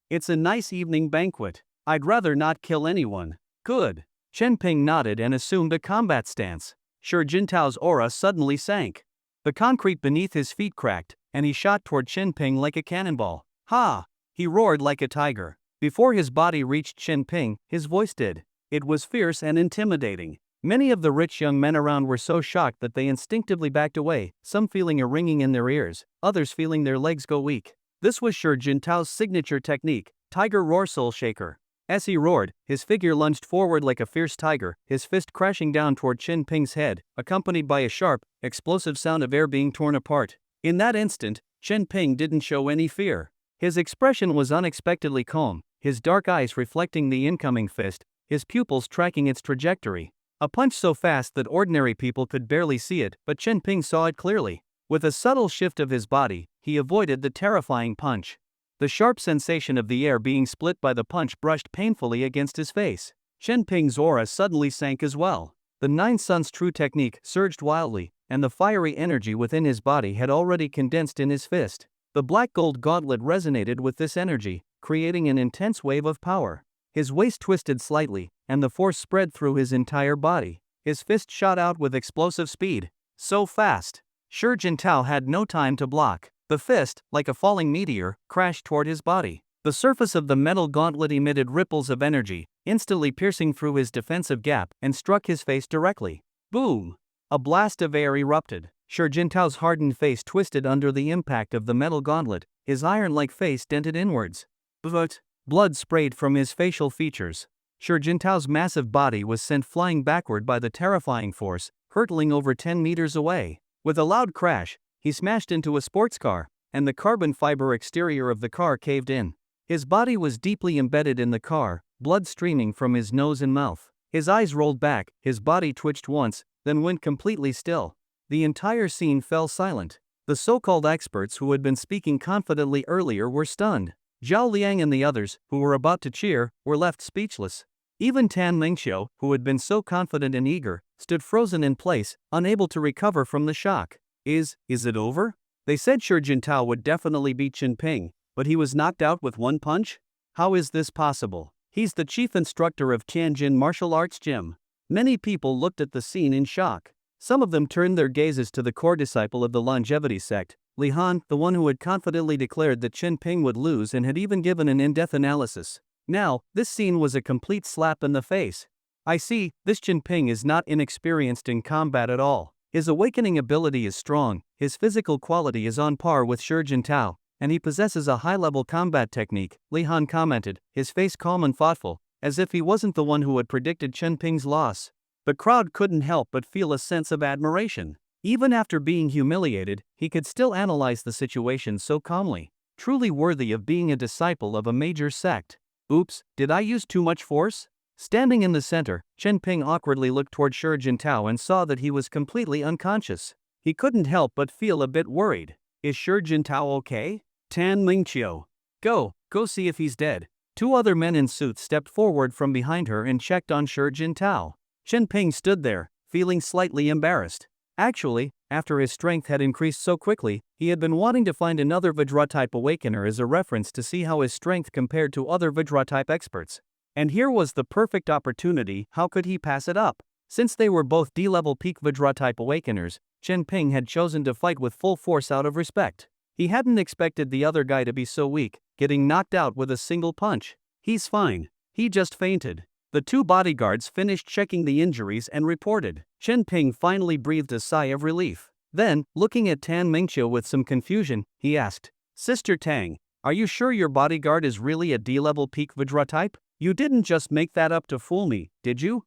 It's a nice evening banquet. I'd rather not kill anyone." Good. Chen Ping nodded and assumed a combat stance. Shi Jintao's aura suddenly sank. The concrete beneath his feet cracked, and he shot toward Chen Ping like a cannonball. Ha! He roared like a tiger. Before his body reached Chen Ping, his voice did. It was fierce and intimidating. Many of the rich young men around were so shocked that they instinctively backed away, some feeling a ringing in their ears, others feeling their legs go weak. This was Shi Jintao's signature technique, Tiger Roar Soul Shaker. As he roared, his figure lunged forward like a fierce tiger, his fist crashing down toward Chen Ping's head, accompanied by a sharp, explosive sound of air being torn apart. In that instant, Chen Ping didn't show any fear. His expression was unexpectedly calm, his dark eyes reflecting the incoming fist, his pupils tracking its trajectory. A punch so fast that ordinary people could barely see it, but Chen Ping saw it clearly. With a subtle shift of his body, he avoided the terrifying punch. The sharp sensation of the air being split by the punch brushed painfully against his face. Chen Ping's aura suddenly sank as well. The Nine Suns' true technique surged wildly, and the fiery energy within his body had already condensed in his fist. The black gold gauntlet resonated with this energy, creating an intense wave of power. His waist twisted slightly, and the force spread through his entire body. His fist shot out with explosive speed. So fast! Shi Jintao had no time to block. The fist, like a falling meteor, crashed toward his body. The surface of the metal gauntlet emitted ripples of energy, instantly piercing through his defensive gap and struck his face directly. Boom! A blast of air erupted. Shi Jintao's hardened face twisted under the impact of the metal gauntlet, his iron-like face dented inwards. But blood sprayed from his facial features. Shi Jintao's massive body was sent flying backward by the terrifying force, hurtling over 10 meters away. With a loud crash, he smashed into a sports car, and the carbon fiber exterior of the car caved in. His body was deeply embedded in the car, blood streaming from his nose and mouth. His eyes rolled back, his body twitched once, then went completely still. The entire scene fell silent. The so-called experts who had been speaking confidently earlier were stunned. Zhao Liang and the others, who were about to cheer, were left speechless. Even Tan Mingqiu, who had been so confident and eager, stood frozen in place, unable to recover from the shock. Is it over? They said Shi Jintao would definitely beat Chen Ping, but he was knocked out with one punch? How is this possible? He's the chief instructor of Tianjin Martial Arts Gym. Many people looked at the scene in shock. Some of them turned their gazes to the core disciple of the longevity sect, Li Han, the one who had confidently declared that Chen Ping would lose and had even given an in-depth analysis. Now, this scene was a complete slap in the face. I see, this Chen Ping is not inexperienced in combat at all. His awakening ability is strong, his physical quality is on par with Shi Jintao, and he possesses a high-level combat technique, Li Han commented, his face calm and thoughtful, as if he wasn't the one who had predicted Chen Ping's loss. The crowd couldn't help but feel a sense of admiration. Even after being humiliated, he could still analyze the situation so calmly. Truly worthy of being a disciple of a major sect. Oops, did I use too much force? Standing in the center, Chen Ping awkwardly looked toward Shi Jintao and saw that he was completely unconscious. He couldn't help but feel a bit worried. Is Shi Jintao okay? Tan Mingqiu. Go see if he's dead. Two other men in suits stepped forward from behind her and checked on Shi Jintao. Chen Ping stood there, feeling slightly embarrassed. Actually, after his strength had increased so quickly, he had been wanting to find another Vajra-type awakener as a reference to see how his strength compared to other Vajra-type experts. And here was the perfect opportunity. How could he pass it up? Since they were both D-level peak Vajra-type awakeners, Chen Ping had chosen to fight with full force out of respect. He hadn't expected the other guy to be so weak, getting knocked out with a single punch. He's fine. He just fainted. The two bodyguards finished checking the injuries and reported. Chen Ping finally breathed a sigh of relief. Then, looking at Tan Mingqiu with some confusion, he asked, Sister Tang, are you sure your bodyguard is really a D-level peak Vajra type? You didn't just make that up to fool me, did you?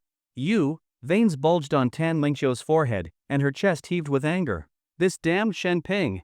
Veins bulged on Tan Mingqiu's forehead, and her chest heaved with anger. This damn Chen Ping.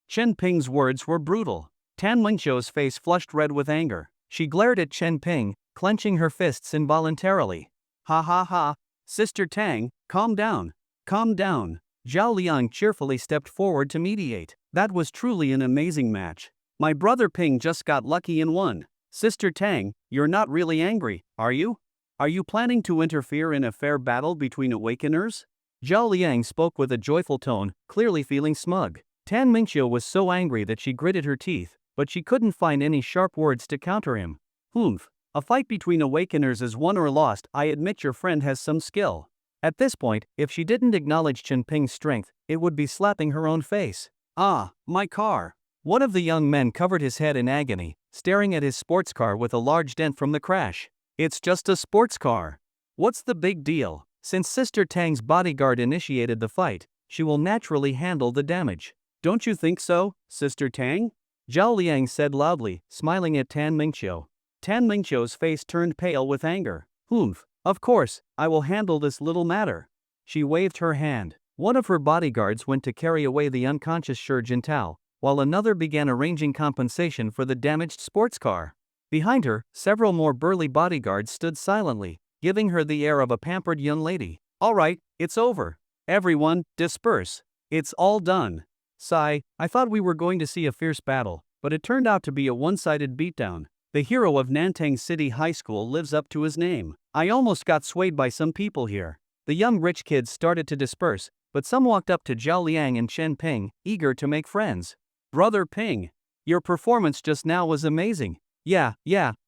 Chen Ping's words were brutal. Tan Mingqiu's face flushed red with anger. She glared at Chen Ping, clenching her fists involuntarily. Ha ha ha, Sister Tang, calm down. Calm down. Zhao Liang cheerfully stepped forward to mediate. That was truly an amazing match. My brother Ping just got lucky and won. Sister Tang, you're not really angry, are you? Are you planning to interfere in a fair battle between awakeners? Zhao Liang spoke with a joyful tone, clearly feeling smug. Tan Mingqiu was so angry that she gritted her teeth, but she couldn't find any sharp words to counter him. Humph. A fight between awakeners is won or lost. I admit your friend has some skill. At this point, if she didn't acknowledge Chen Ping's strength, it would be slapping her own face. Ah, my car. One of the young men covered his head in agony, staring at his sports car with a large dent from the crash. It's just a sports car. What's the big deal? Since Sister Tang's bodyguard initiated the fight, she will naturally handle the damage. Don't you think so, Sister Tang? Zhao Liang said loudly, smiling at Tan Mingqiu. Tan Mingqiu's face turned pale with anger. Humph, of course, I will handle this little matter. She waved her hand. One of her bodyguards went to carry away the unconscious Shi Jintao, while another began arranging compensation for the damaged sports car. Behind her, several more burly bodyguards stood silently, giving her the air of a pampered young lady. All right, it's over. Everyone, disperse. It's all done. Sigh, I thought we were going to see a fierce battle, but it turned out to be a one-sided beatdown. The hero of Nantang City High School lives up to his name. I almost got swayed by some people here. The young rich kids started to disperse, but some walked up to Zhao Liang and Chen Ping, eager to make friends. Brother Ping, your performance just now was amazing. Yeah,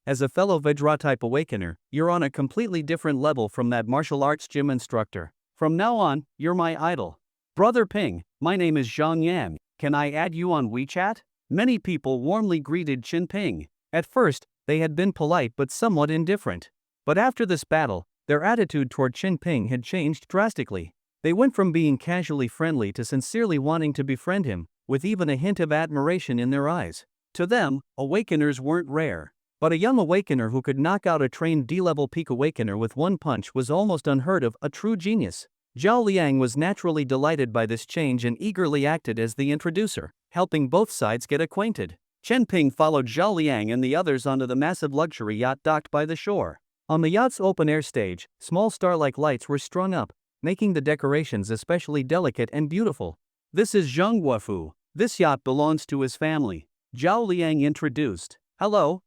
as a fellow Vajra-type awakener, you're on a completely different level from that martial arts gym instructor. From now on, you're my idol. Brother Ping, my name is Zhang Yan. Can I add you on WeChat? Many people warmly greeted Chen Ping. At first, they had been polite but somewhat indifferent. But after this battle, their attitude toward Chen Ping had changed drastically. They went from being casually friendly to sincerely wanting to befriend him, with even a hint of admiration in their eyes. To them, awakeners weren't rare. But a young awakener who could knock out a trained D-level peak awakener with one punch was almost unheard of, a true genius. Zhao Liang was naturally delighted by this change and eagerly acted as the introducer, helping both sides get acquainted. Chen Ping followed Zhao Liang and the others onto the massive luxury yacht docked by the shore. On the yacht's open-air stage, small star-like lights were strung up, making the decorations especially delicate and beautiful. This is Zheng Guofu. This yacht belongs to his family. Zhao Liang introduced. Hello.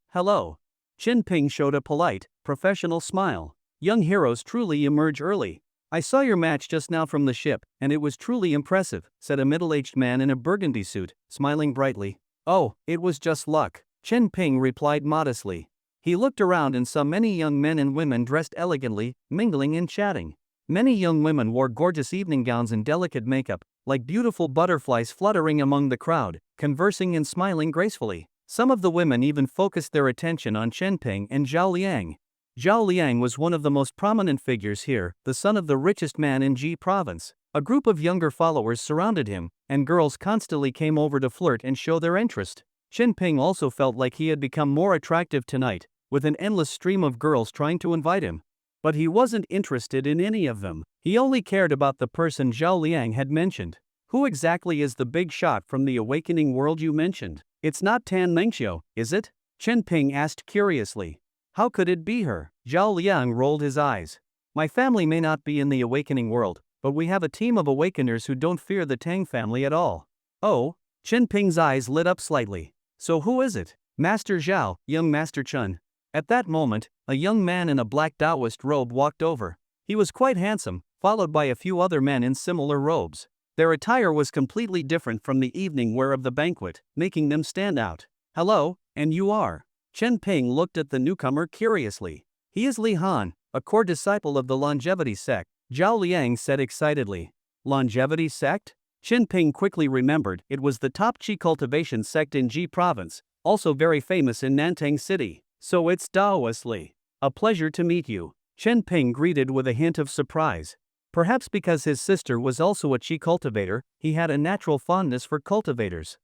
Chen Ping showed a polite, professional smile. Young heroes truly emerge early. I saw your match just now from the ship, and it was truly impressive, said a middle-aged man in a burgundy suit, smiling brightly. Oh, it was just luck, Chen Ping replied modestly. He looked around and saw many young men and women dressed elegantly, mingling and chatting. Many young women wore gorgeous evening gowns and delicate makeup, like beautiful butterflies fluttering among the crowd, conversing and smiling gracefully. Some of the women even focused their attention on Chen Ping and Zhao Liang. Zhao Liang was one of the most prominent figures here, the son of the richest man in Ji province. A group of younger followers surrounded him, and girls constantly came over to flirt and show their interest. Chen Ping also felt like he had become more attractive tonight, with an endless stream of girls trying to invite him. But he wasn't interested in any of them. He only cared about the person Zhao Liang had mentioned. Who exactly is the big shot from the awakening world you mentioned? It's not Tan Mingqiu, is it? Chen Ping asked curiously. How could it be her? Zhao Liang rolled his eyes. My family may not be in the awakening world, but we have a team of awakeners who don't fear the Tang family at all. Oh? Chen Ping's eyes lit up slightly. So who is it? Master Zhao, young Master Chen. At that moment, a young man in a black Taoist robe walked over. He was quite handsome, followed by a few other men in similar robes. Their attire was completely different from the evening wear of the banquet, making them stand out. Hello, and you are? Chen Ping looked at the newcomer curiously. He is Li Han, a core disciple of the longevity sect, Zhao Liang said excitedly. Longevity sect? Chen Ping quickly remembered it was the top qi cultivation sect in Ji province, also very famous in Nantang City. So it's Daoist Li. A pleasure to meet you. Chen Ping greeted with a hint of surprise. Perhaps because his sister was also a qi cultivator, he had a natural fondness for cultivators.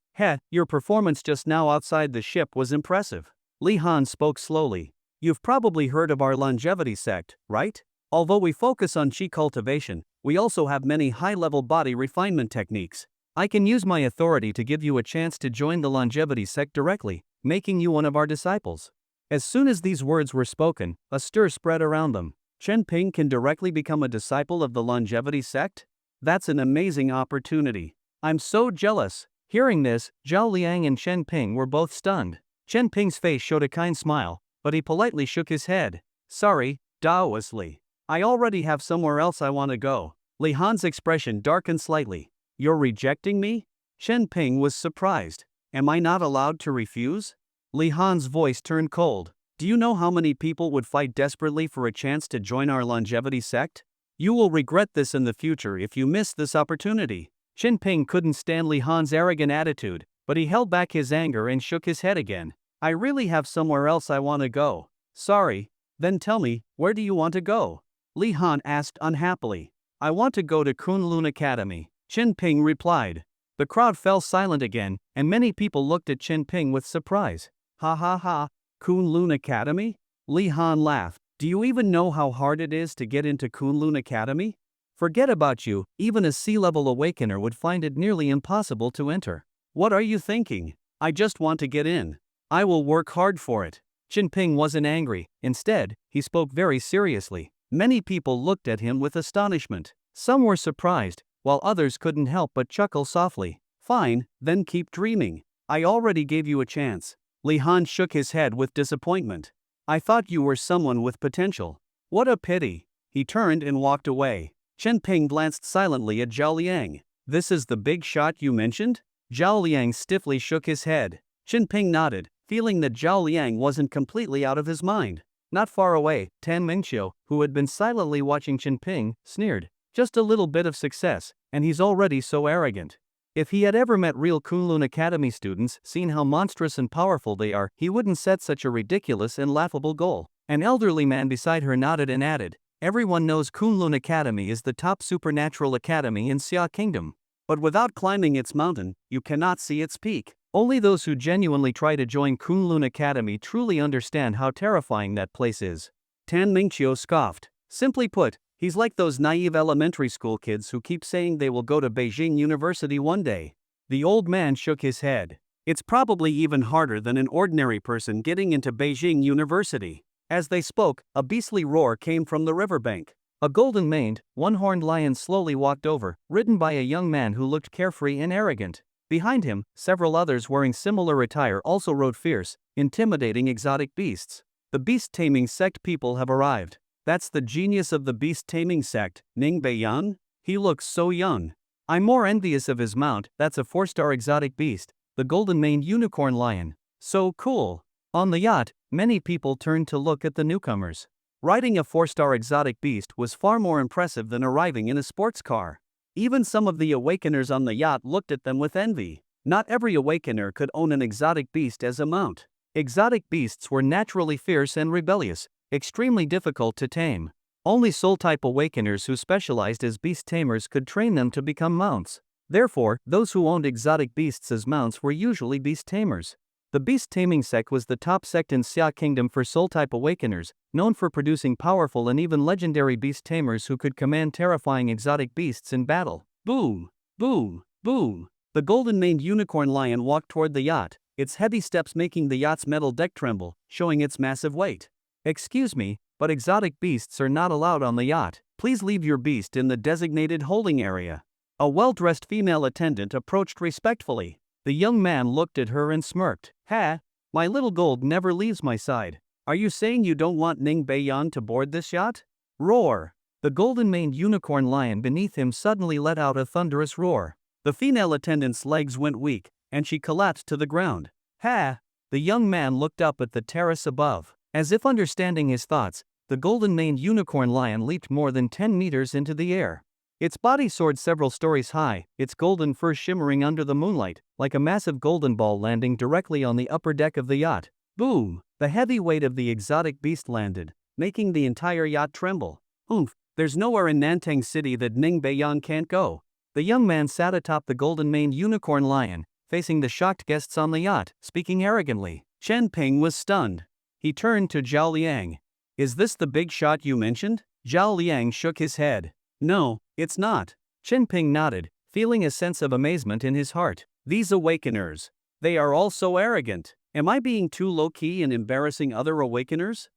Your performance just now outside the ship was impressive. Li Han spoke slowly. You've probably heard of our longevity sect, right? Although we focus on qi cultivation, we also have many high-level body refinement techniques. I can use my authority to give you a chance to join the longevity sect directly, making you one of our disciples. As soon as these words were spoken, a stir spread around them. Chen Ping can directly become a disciple of the longevity sect? That's an amazing opportunity. I'm so jealous. Hearing this, Zhao Liang and Chen Ping were both stunned. Chen Ping's face showed a kind smile, but he politely shook his head. Sorry, Daoist Li. I already have somewhere else I want to go. Li Han's expression darkened slightly. You're rejecting me? Chen Ping was surprised. Am I not allowed to refuse? Li Han's voice turned cold. Do you know how many people would fight desperately for a chance to join our longevity sect? You will regret this in the future if you miss this opportunity. Chen Ping couldn't stand Li Han's arrogant attitude, but he held back his anger and shook his head again. I really have somewhere else I want to go. Sorry. Then tell me, where do you want to go? Li Han asked unhappily. I want to go to Kunlun Academy, Chen Ping replied. The crowd fell silent again, and many people looked at Chen Ping with surprise. Ha ha ha, Kunlun Academy? Li Han laughed. Do you even know how hard it is to get into Kunlun Academy? Forget about you, even a sea-level awakener would find it nearly impossible to enter. What are you thinking? I just want to get in. I will work hard for it. Chen Ping wasn't angry. Instead, he spoke very seriously. Many people looked at him with astonishment. Some were surprised, while others couldn't help but chuckle softly. Fine, then keep dreaming. I already gave you a chance. Li Han shook his head with disappointment. I thought you were someone with potential. What a pity. He turned and walked away. Chen Ping glanced silently at Zhao Liang. This is the big shot you mentioned? Zhao Liang stiffly shook his head. Chen Ping nodded, feeling that Zhao Liang wasn't completely out of his mind. Not far away, Tan Mingqiu, who had been silently watching Chen Ping, sneered. Just a little bit of success, and he's already so arrogant. If he had ever met real Kunlun Academy students, seen how monstrous and powerful they are, he wouldn't set such a ridiculous and laughable goal. An elderly man beside her nodded and added, everyone knows Kunlun Academy is the top supernatural academy in Xia Kingdom. But without climbing its mountain, you cannot see its peak. Only those who genuinely try to join Kunlun Academy truly understand how terrifying that place is. Tan Mingqiu scoffed. Simply put, he's like those naive elementary school kids who keep saying they will go to Beijing University one day. The old man shook his head. It's probably even harder than an ordinary person getting into Beijing University. As they spoke, a beastly roar came from the riverbank. A golden-maned, one-horned lion slowly walked over, ridden by a young man who looked carefree and arrogant. Behind him, several others wearing similar attire also rode fierce, intimidating exotic beasts. The beast-taming sect people have arrived. That's the genius of the beast-taming sect, Ning Beiyan? He looks so young. I'm more envious of his mount, that's a 4-star exotic beast, the golden-maned unicorn lion. So cool. On the yacht, many people turned to look at the newcomers. Riding a 4-star exotic beast was far more impressive than arriving in a sports car. Even some of the awakeners on the yacht looked at them with envy. Not every awakener could own an exotic beast as a mount. Exotic beasts were naturally fierce and rebellious, extremely difficult to tame. Only soul-type awakeners who specialized as beast tamers could train them to become mounts. Therefore, those who owned exotic beasts as mounts were usually beast tamers. The beast-taming sect was the top sect in Xia Kingdom for soul-type awakeners, known for producing powerful and even legendary beast tamers who could command terrifying exotic beasts in battle. Boom! Boom! Boom! The golden-maned unicorn lion walked toward the yacht, its heavy steps making the yacht's metal deck tremble, showing its massive weight. Excuse me, but exotic beasts are not allowed on the yacht. Please leave your beast in the designated holding area. A well-dressed female attendant approached respectfully. The young man looked at her and smirked. Ha! My little gold never leaves my side. Are you saying you don't want Ning Beiyan to board this yacht? Roar! The golden-maned unicorn lion beneath him suddenly let out a thunderous roar. The female attendant's legs went weak, and she collapsed to the ground. Ha! The young man looked up at the terrace above. As if understanding his thoughts, the golden-maned unicorn lion leaped more than 10 meters into the air. Its body soared several stories high, its golden fur shimmering under the moonlight, like a massive golden ball landing directly on the upper deck of the yacht. Boom! The heavy weight of the exotic beast landed, making the entire yacht tremble. Oomph! There's nowhere in Nantang City that Ning Beiyan can't go. The young man sat atop the golden-maned unicorn lion, facing the shocked guests on the yacht, speaking arrogantly. Chen Ping was stunned. He turned to Zhao Liang. Is this the big shot you mentioned? Zhao Liang shook his head. No, it's not. Chen Ping nodded, feeling a sense of amazement in his heart. These awakeners. They are all so arrogant. Am I being too low-key and embarrassing other awakeners?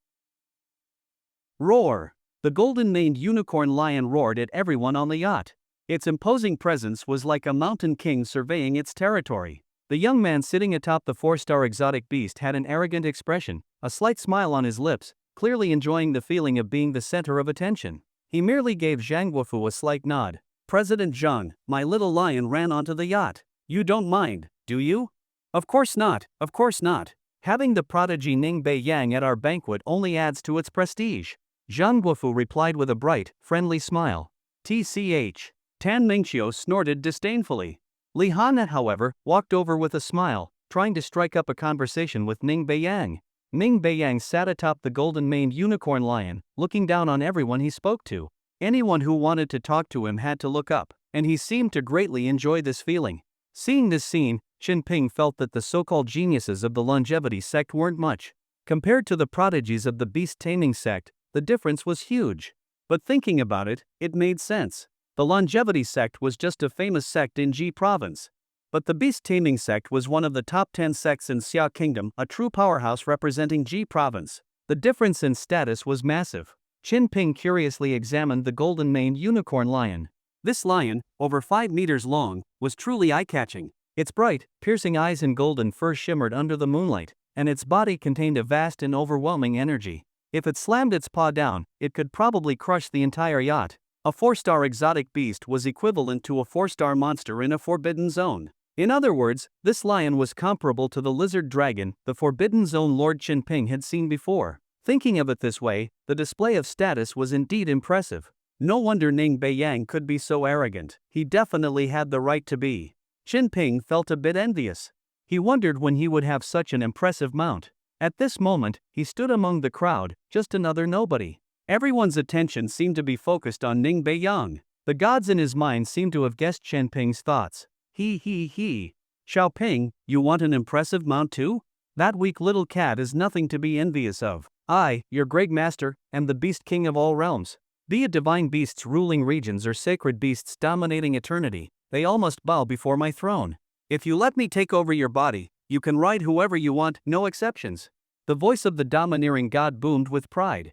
Roar! The golden-maned unicorn lion roared at everyone on the yacht. Its imposing presence was like a mountain king surveying its territory. The young man sitting atop the 4-star exotic beast had an arrogant expression, a slight smile on his lips, clearly enjoying the feeling of being the center of attention. He merely gave Zhang Guofu a slight nod. President Zhang, my little lion ran onto the yacht. You don't mind, do you? Of course not, of course not. Having the prodigy Ning Beiyang at our banquet only adds to its prestige. Zhang Guofu replied with a bright, friendly smile. TCH. Tan Mingqiu snorted disdainfully. Li Han, however, walked over with a smile, trying to strike up a conversation with Ning Beiyang. Ning Beiyang sat atop the golden-maned unicorn lion, looking down on everyone he spoke to. Anyone who wanted to talk to him had to look up, and he seemed to greatly enjoy this feeling. Seeing this scene, Qin Ping felt that the so-called geniuses of the longevity sect weren't much. Compared to the prodigies of the beast-taming sect, the difference was huge. But thinking about it, it made sense. The longevity sect was just a famous sect in Ji province. But the beast-taming sect was one of the top 10 sects in Xia Kingdom, a true powerhouse representing Ji province. The difference in status was massive. Qin Ping curiously examined the golden-maned unicorn lion. This lion, over 5 meters long, was truly eye-catching. Its bright, piercing eyes and golden fur shimmered under the moonlight, and its body contained a vast and overwhelming energy. If it slammed its paw down, it could probably crush the entire yacht. A 4-star exotic beast was equivalent to a 4-star monster in a forbidden zone. In other words, this lion was comparable to the lizard dragon the forbidden zone Lord Qin Ping had seen before. Thinking of it this way, the display of status was indeed impressive. No wonder Ning Beiyang could be so arrogant. He definitely had the right to be. Qin Ping felt a bit envious. He wondered when he would have such an impressive mount. At this moment, he stood among the crowd, just another nobody. Everyone's attention seemed to be focused on Ning Beiyang. The gods in his mind seemed to have guessed Qin Ping's thoughts. He. Xiao Ping, you want an impressive mount too? That weak little cat is nothing to be envious of. I, your great master, am the beast king of all realms. Be it divine beasts ruling regions or sacred beasts dominating eternity, they all must bow before my throne. If you let me take over your body, you can ride whoever you want, no exceptions. The voice of the domineering god boomed with pride.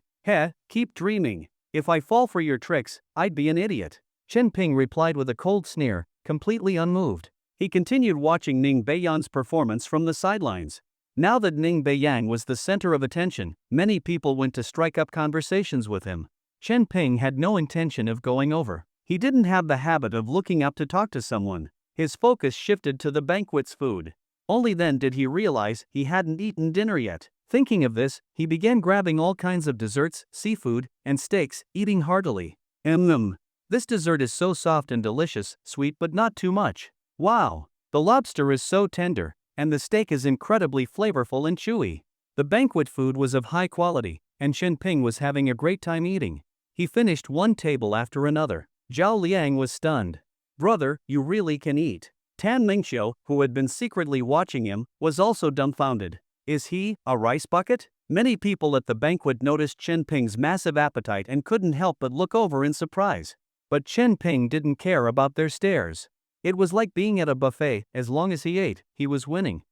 Keep dreaming. If I fall for your tricks, I'd be an idiot. Qin Ping replied with a cold sneer, completely unmoved. He continued watching Ning Beiyang's performance from the sidelines. Now that Ning Beiyang was the center of attention, many people went to strike up conversations with him. Qin Ping had no intention of going over. He didn't have the habit of looking up to talk to someone. His focus shifted to the banquet's food. Only then did he realize he hadn't eaten dinner yet. Thinking of this, he began grabbing all kinds of desserts, seafood, and steaks, eating heartily. This dessert is so soft and delicious, sweet but not too much. Wow! The lobster is so tender, and the steak is incredibly flavorful and chewy. The banquet food was of high quality, and Qin Ping was having a great time eating. He finished one table after another. Zhao Liang was stunned. Brother, you really can eat. Tan Mingxiu, who had been secretly watching him, was also dumbfounded. Is he a rice bucket? Many people at the banquet noticed Qin Ping's massive appetite and couldn't help but look over in surprise. But Qin Ping didn't care about their stares. It was like being at a buffet. As long as he ate, he was winning.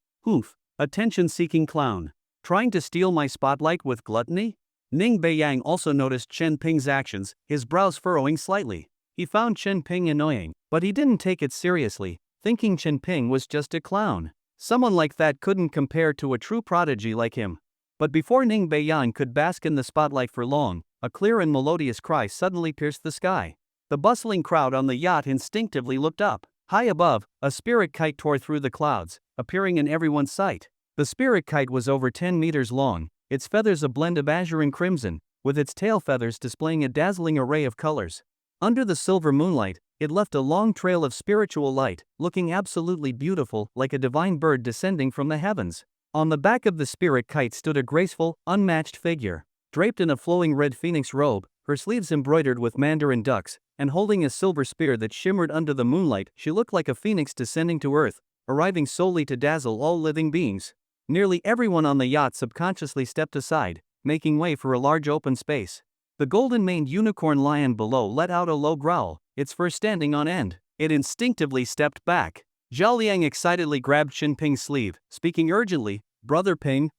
Attention-seeking clown. Trying to steal my spotlight with gluttony? Ning Beiyang also noticed Qin Ping's actions, his brows furrowing slightly. He found Qin Ping annoying, but he didn't take it seriously, thinking Qin Ping was just a clown. Someone like that couldn't compare to a true prodigy like him. But before Ning Beiyang could bask in the spotlight for long, a clear and melodious cry suddenly pierced the sky. The bustling crowd on the yacht instinctively looked up. High above, a spirit kite tore through the clouds, appearing in everyone's sight. The spirit kite was over 10 meters long, its feathers a blend of azure and crimson, with its tail feathers displaying a dazzling array of colors. Under the silver moonlight, it left a long trail of spiritual light, looking absolutely beautiful, like a divine bird descending from the heavens. On the back of the spirit kite stood a graceful, unmatched figure. Draped in a flowing red phoenix robe, her sleeves embroidered with mandarin ducks, and holding a silver spear that shimmered under the moonlight, she looked like a phoenix descending to earth, arriving solely to dazzle all living beings. Nearly everyone on the yacht subconsciously stepped aside, making way for a large open space. The golden-maned unicorn lion below let out a low growl, its fur standing on end. It instinctively stepped back. Zhao Liang excitedly grabbed Qin Ping's sleeve, speaking urgently, Brother Ping,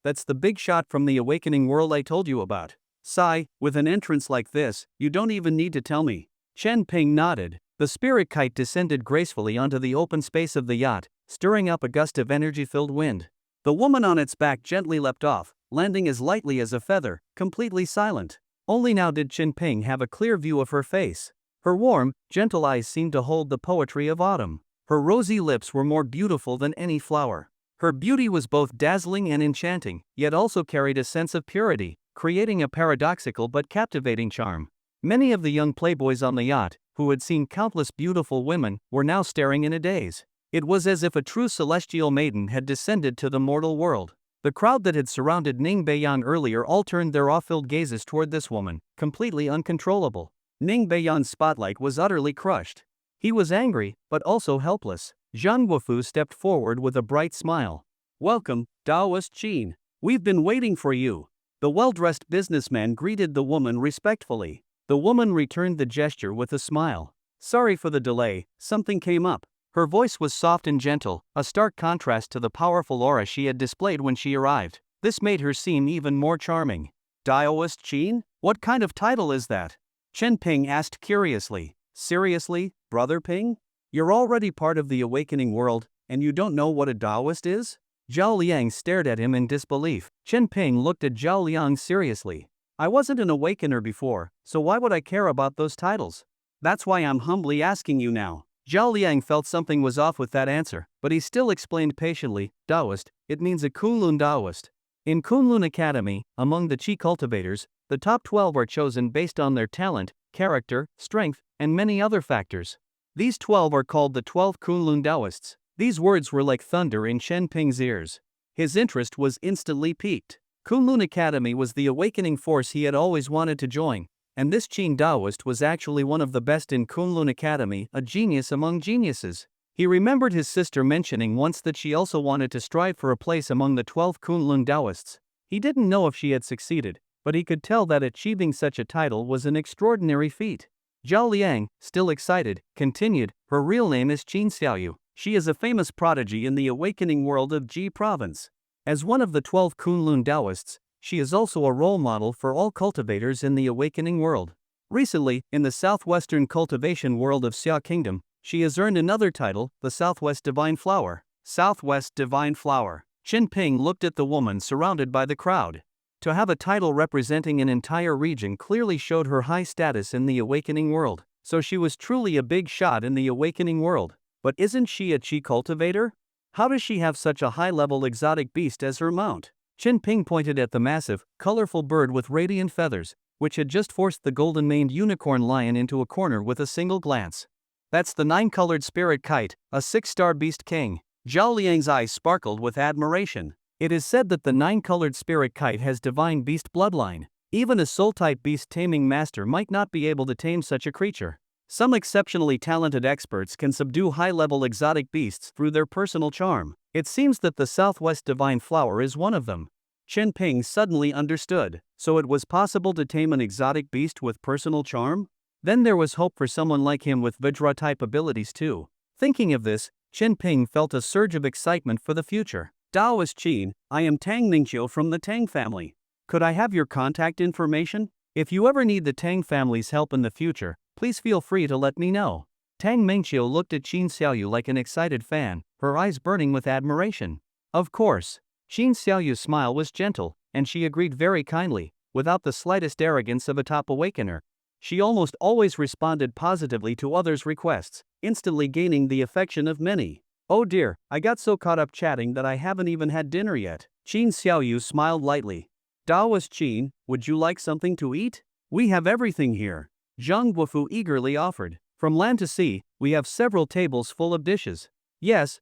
that's the big shot from the awakening world I told you about. Sigh, with an entrance like this, you don't even need to tell me. Qin Ping nodded. The spirit kite descended gracefully onto the open space of the yacht, stirring up a gust of energy-filled wind. The woman on its back gently leapt off, landing as lightly as a feather, completely silent. Only now did Qin Ping have a clear view of her face. Her warm, gentle eyes seemed to hold the poetry of autumn. Her rosy lips were more beautiful than any flower. Her beauty was both dazzling and enchanting, yet also carried a sense of purity, creating a paradoxical but captivating charm. Many of the young playboys on the yacht, who had seen countless beautiful women, were now staring in a daze. It was as if a true celestial maiden had descended to the mortal world. The crowd that had surrounded Ning Beiyan earlier all turned their awe-filled gazes toward this woman, completely uncontrollable. Ning Beiyan's spotlight was utterly crushed. He was angry, but also helpless. Zhang Guofu stepped forward with a bright smile. "Welcome, Taoist Qin. We've been waiting for you." The well-dressed businessman greeted the woman respectfully. The woman returned the gesture with a smile. "Sorry for the delay, something came up." Her voice was soft and gentle, a stark contrast to the powerful aura she had displayed when she arrived. This made her seem even more charming. "Taoist Qin? What kind of title is that?" Chen Ping asked curiously. "Seriously, Brother Ping? You're already part of the awakening world, and you don't know what a Taoist is?" Zhao Liang stared at him in disbelief. Chen Ping looked at Zhao Liang seriously. "I wasn't an awakener before, so why would I care about those titles? That's why I'm humbly asking you now." Zhao Liang felt something was off with that answer, but he still explained patiently, "Taoist, it means a Kunlun Taoist. In Kunlun Academy, among the Qi cultivators, the top 12 are chosen based on their talent, character, strength, and many other factors. These 12 are called the 12 Kunlun Taoists." These words were like thunder in Chen Ping's ears. His interest was instantly piqued. Kunlun Academy was the awakening force he had always wanted to join, and this Qin Taoist was actually one of the best in Kunlun Academy, a genius among geniuses. He remembered his sister mentioning once that she also wanted to strive for a place among the 12 Kunlun Taoists. He didn't know if she had succeeded, but he could tell that achieving such a title was an extraordinary feat. Zhao Liang, still excited, continued, "Her real name is Qin Xiaoyu. She is a famous prodigy in the awakening world of Ji Province. As one of the 12 Kunlun Taoists, she is also a role model for all cultivators in the awakening world. Recently, in the southwestern cultivation world of Xia Kingdom, she has earned another title, the Southwest Divine Flower." Southwest Divine Flower. Chen Ping looked at the woman surrounded by the crowd. To have a title representing an entire region clearly showed her high status in the awakening world, so she was truly a big shot in the awakening world. But isn't she a Qi cultivator? How does she have such a high-level exotic beast as her mount? Chen Ping pointed at the massive, colorful bird with radiant feathers, which had just forced the golden-maned unicorn lion into a corner with a single glance. "That's the 9-colored spirit kite, a 6-star beast king." Zhao Liang's eyes sparkled with admiration. It is said that the 9-colored spirit kite has divine beast bloodline. Even a soul-type beast taming master might not be able to tame such a creature. Some exceptionally talented experts can subdue high-level exotic beasts through their personal charm. It seems that the Southwest Divine Flower is one of them. Chen Ping suddenly understood. So it was possible to tame an exotic beast with personal charm? Then there was hope for someone like him with Vajra-type abilities too. Thinking of this, Chen Ping felt a surge of excitement for the future. "Taoist Qin, I am Tang Mingqiu from the Tang family. Could I have your contact information? If you ever need the Tang family's help in the future, please feel free to let me know." Tang Mingqiu looked at Qin Xiaoyu like an excited fan, her eyes burning with admiration. Of course. Qin Xiaoyu's smile was gentle, and she agreed very kindly, without the slightest arrogance of a top awakener. She almost always responded positively to others' requests, instantly gaining the affection of many. "Oh dear, I got so caught up chatting that I haven't even had dinner yet." Qin Xiaoyu smiled lightly. "Taoist Qin, would you like something to eat? We have everything here." Zhang Guofu eagerly offered. "From land to sea, we have several tables full of dishes." Yes.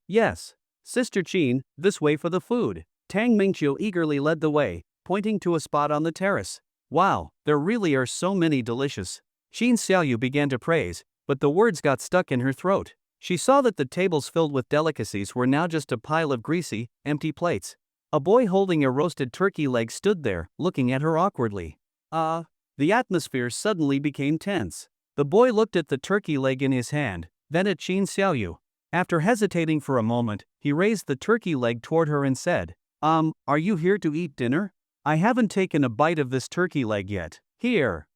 Sister Qin, this way for the food." Tang Mingqiu eagerly led the way, pointing to a spot on the terrace. "Wow, there really are so many delicious." Qin Xiaoyu began to praise, but the words got stuck in her throat. She saw that the tables filled with delicacies were now just a pile of greasy, empty plates. A boy holding a roasted turkey leg stood there, looking at her awkwardly. The atmosphere suddenly became tense. The boy looked at the turkey leg in his hand, then at Qin Xiaoyu. After hesitating for a moment, he raised the turkey leg toward her and said, Are you here to eat dinner? I haven't taken a bite of this turkey leg yet." "Here."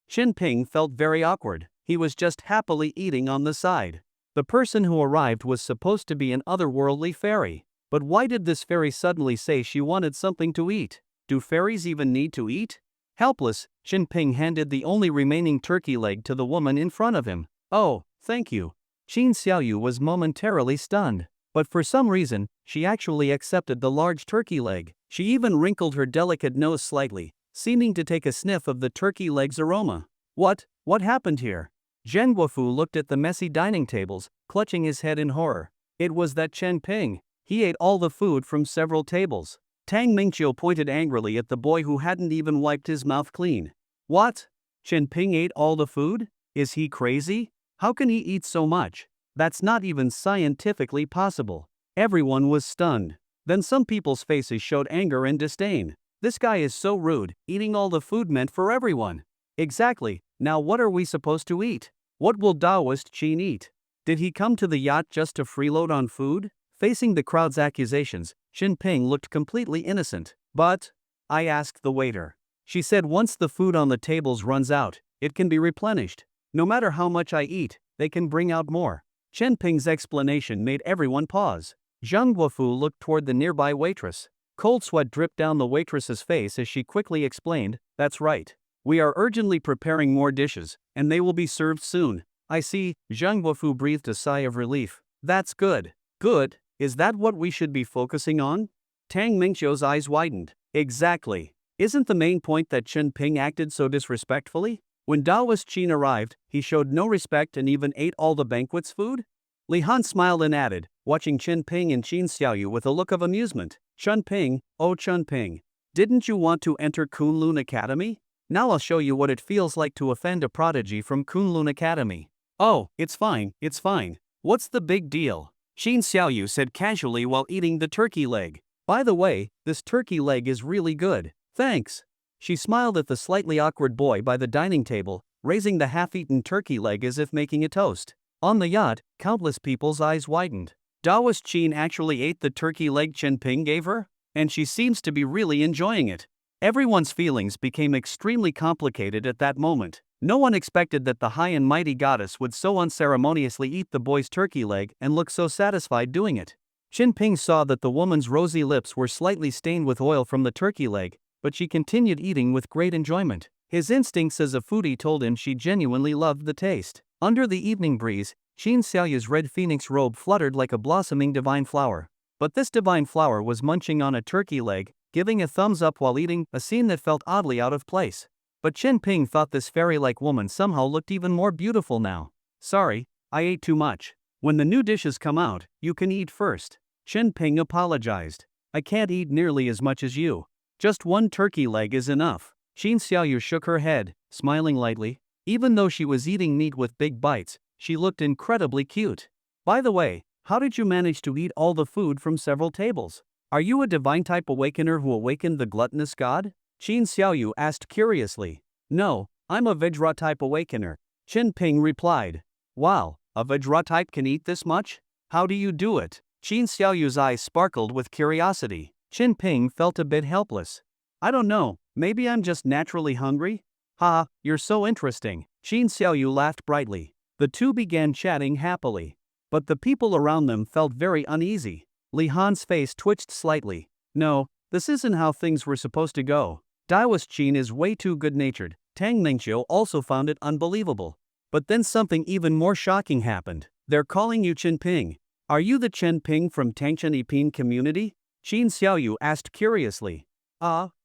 Chen Ping felt very awkward. He was just happily eating on the side. The person who arrived was supposed to be an otherworldly fairy. But why did this fairy suddenly say she wanted something to eat? Do fairies even need to eat? Helpless, Chen Ping handed the only remaining turkey leg to the woman in front of him. "Oh, thank you." Qin Xiaoyu was momentarily stunned. But for some reason, she actually accepted the large turkey leg. She even wrinkled her delicate nose slightly, seeming to take a sniff of the turkey leg's aroma. What happened here?" Zheng Guofu looked at the messy dining tables, clutching his head in horror. It was that Chen Ping. He ate all the food from several tables. Tang Mingqiu pointed angrily at the boy who hadn't even wiped his mouth clean. What? Chen Ping ate all the food? Is he crazy? How can he eat so much? That's not even scientifically possible. Everyone was stunned. Then some people's faces showed anger and disdain. This guy is so rude, eating all the food meant for everyone. Exactly, now what are we supposed to eat? What will Daoist Qin eat? Did he come to the yacht just to freeload on food? Facing the crowd's accusations, Chen Ping looked completely innocent. But, I asked the waiter. She said once the food on the tables runs out, it can be replenished. No matter how much I eat, they can bring out more. Chen Ping's explanation made everyone pause. Zhang Guofu looked toward the nearby waitress. Cold sweat dripped down the waitress's face as she quickly explained, "That's right. We are urgently preparing more dishes, and they will be served soon." I see, Zhang Guofu breathed a sigh of relief. That's good. Good, is that what we should be focusing on? Tang Mingqiu's eyes widened. Exactly. Isn't the main point that Chen Ping acted so disrespectfully? When Daoist Qin arrived, he showed no respect and even ate all the banquet's food? Li Han smiled and added, watching Chen Ping and Qin Xiaoyu with a look of amusement. Chen Ping, oh Chen Ping. Didn't you want to enter Kunlun Academy? Now I'll show you what it feels like to offend a prodigy from Kunlun Academy. Oh, it's fine, it's fine. What's the big deal? Qin Xiaoyu said casually while eating the turkey leg. By the way, this turkey leg is really good. Thanks. She smiled at the slightly awkward boy by the dining table, raising the half-eaten turkey leg as if making a toast. On the yacht, countless people's eyes widened. Daoist Qin actually ate the turkey leg Chen Ping gave her? And she seems to be really enjoying it. Everyone's feelings became extremely complicated at that moment. No one expected that the high and mighty goddess would so unceremoniously eat the boy's turkey leg and look so satisfied doing it. Chen Ping saw that the woman's rosy lips were slightly stained with oil from the turkey leg, but she continued eating with great enjoyment. His instincts as a foodie told him she genuinely loved the taste. Under the evening breeze, Qin Xiaoyu's red phoenix robe fluttered like a blossoming divine flower. But this divine flower was munching on a turkey leg, giving a thumbs up while eating, a scene that felt oddly out of place. But Chen Ping thought this fairy-like woman somehow looked even more beautiful now. Sorry, I ate too much. When the new dishes come out, you can eat first. Chen Ping apologized. I can't eat nearly as much as you. Just one turkey leg is enough. Qin Xiaoyu shook her head, smiling lightly. Even though she was eating meat with big bites, she looked incredibly cute. By the way, how did you manage to eat all the food from several tables? Are you a divine-type awakener who awakened the gluttonous god? Qin Xiaoyu asked curiously. No, I'm a Vajra-type awakener, Chen Ping replied. Wow, a Vajra-type can eat this much? How do you do it? Qin Xiaoyu's eyes sparkled with curiosity. Chen Ping felt a bit helpless. I don't know, maybe I'm just naturally hungry? Ha, you're so interesting. Qin Xiaoyu laughed brightly. The two began chatting happily. But the people around them felt very uneasy. Li Han's face twitched slightly. No, this isn't how things were supposed to go. Daoist Qin is way too good-natured. Tang Mingqiu also found it unbelievable. But then something even more shocking happened. They're calling you Chen Ping. Are you the Chen Ping from Tangchen Ipin community? Qin Xiaoyu asked curiously.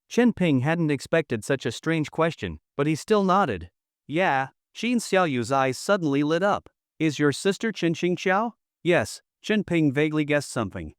Chen Ping hadn't expected such a strange question, but he still nodded. Yeah, Qin Xiaoyu's eyes suddenly lit up. Is your sister Chen Xingqiao? Yes, Chen Ping vaguely guessed something.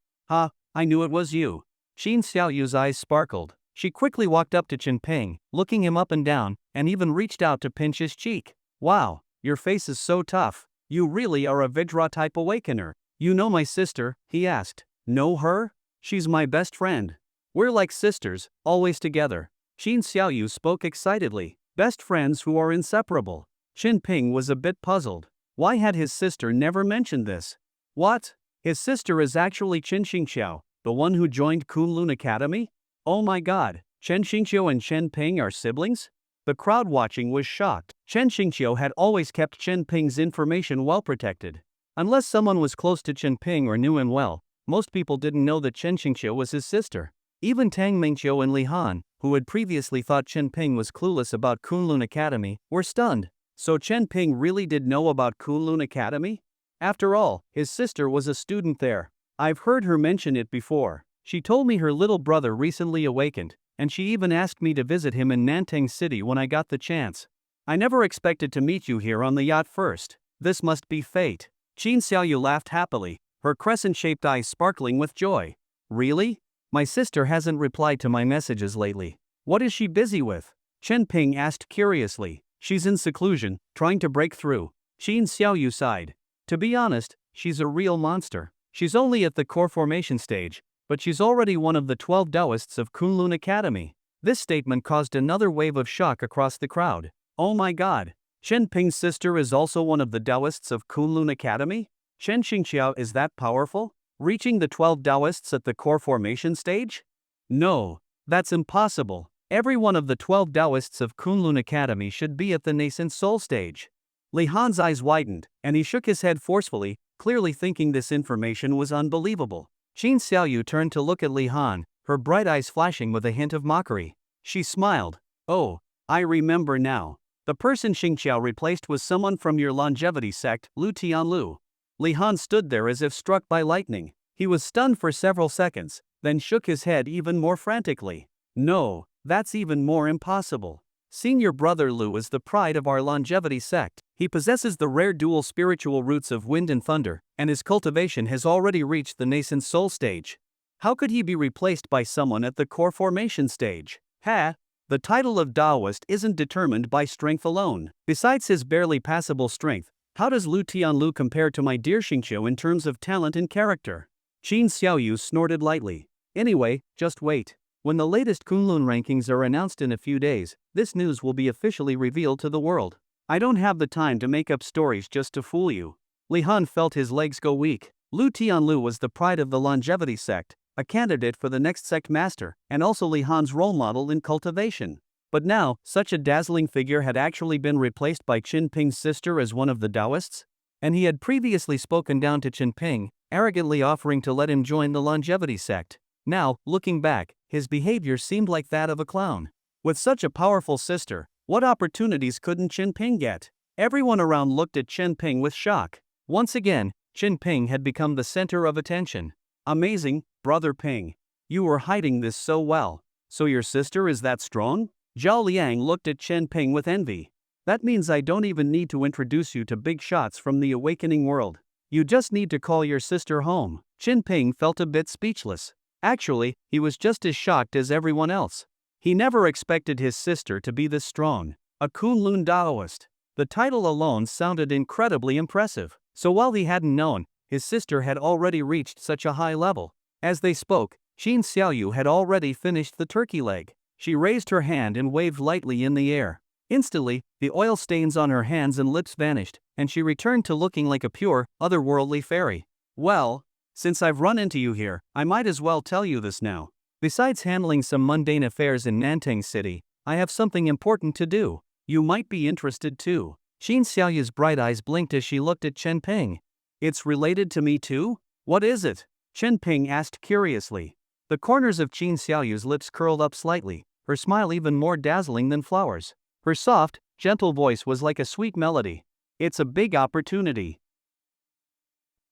I knew it was you. Qin Xiaoyu's eyes sparkled. She quickly walked up to Chen Ping, looking him up and down, and even reached out to pinch his cheek. Wow, your face is so tough. You really are a Vajra-type awakener. You know my sister? He asked. Know her? She's my best friend. We're like sisters, always together. Qin Xiaoyu spoke excitedly. Best friends who are inseparable. Chen Ping was a bit puzzled. Why had his sister never mentioned this? What? His sister is actually Chen Xingqiao, the one who joined Kunlun Academy? Oh my god, Chen Xingqiao and Chen Ping are siblings? The crowd watching was shocked. Chen Xingqiao had always kept Chen Ping's information well protected. Unless someone was close to Chen Ping or knew him well, most people didn't know that Chen Xingqiao was his sister. Even Tang Mingqiu and Li Han, who had previously thought Chen Ping was clueless about Kunlun Academy, were stunned. So Chen Ping really did know about Kunlun Academy? After all, his sister was a student there. I've heard her mention it before. She told me her little brother recently awakened, and she even asked me to visit him in Nanteng City when I got the chance. I never expected to meet you here on the yacht first. This must be fate. Jin Xiaoyu laughed happily, her crescent-shaped eyes sparkling with joy. Really? My sister hasn't replied to my messages lately. What is she busy with? Chen Ping asked curiously. She's in seclusion, trying to break through. Jin Xiaoyu sighed. To be honest, she's a real monster. She's only at the core formation stage, but she's already one of the 12 Taoists of Kunlun Academy. This statement caused another wave of shock across the crowd. Oh my god. Chen Ping's sister is also one of the Taoists of Kunlun Academy? Chen Xingqiao is that powerful? Reaching the 12 Taoists at the core formation stage? No, that's impossible. Every one of the 12 Taoists of Kunlun Academy should be at the nascent soul stage. Li Han's eyes widened, and he shook his head forcefully, clearly thinking this information was unbelievable. Jin Xiaoyu turned to look at Li Han, her bright eyes flashing with a hint of mockery. She smiled. Oh, I remember now. The person Xingqiao replaced was someone from your longevity sect, Lu Tianlu. Li Han stood there as if struck by lightning. He was stunned for several seconds, then shook his head even more frantically. No, that's even more impossible. Senior brother Lu is the pride of our longevity sect. He possesses the rare dual spiritual roots of wind and thunder, and his cultivation has already reached the nascent soul stage. How could he be replaced by someone at the core formation stage? The title of Taoist isn't determined by strength alone. Besides his barely passable strength, how does Lu Tianlu compare to my dear Xingqiu in terms of talent and character? Jin Xiaoyu snorted lightly. Anyway, just wait. When the latest Kunlun rankings are announced in a few days, this news will be officially revealed to the world. I don't have the time to make up stories just to fool you. Li Han felt his legs go weak. Lu Tianlu was the pride of the longevity sect, a candidate for the next sect master, and also Li Han's role model in cultivation. But now, such a dazzling figure had actually been replaced by Chen Ping's sister as one of the Taoists? And he had previously spoken down to Chen Ping, arrogantly offering to let him join the longevity sect. Now, looking back, his behavior seemed like that of a clown. With such a powerful sister, what opportunities couldn't Chen Ping get? Everyone around looked at Chen Ping with shock. Once again, Chen Ping had become the center of attention. Amazing, Brother Ping. You were hiding this so well. So your sister is that strong? Zhao Liang looked at Chen Ping with envy. That means I don't even need to introduce you to big shots from the awakening world. You just need to call your sister home. Chen Ping felt a bit speechless. Actually, he was just as shocked as everyone else. He never expected his sister to be this strong. A Kunlun Taoist. The title alone sounded incredibly impressive. So while he hadn't known, his sister had already reached such a high level. As they spoke, Jin Xiaoyu had already finished the turkey leg. She raised her hand and waved lightly in the air. Instantly, the oil stains on her hands and lips vanished, and she returned to looking like a pure, otherworldly fairy. Well, since I've run into you here, I might as well tell you this now. Besides handling some mundane affairs in Nanting City, I have something important to do. You might be interested too. Jin Xiaoyu's bright eyes blinked as she looked at Chen Ping. It's related to me too? What is it? Chen Ping asked curiously. The corners of Jin Xiaoyu's lips curled up slightly, her smile even more dazzling than flowers. Her soft, gentle voice was like a sweet melody. It's a big opportunity.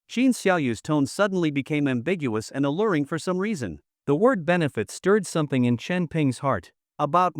Jin Xiaoyu's tone suddenly became ambiguous and alluring for some reason. The word benefit stirred something in Chen Ping's heart. About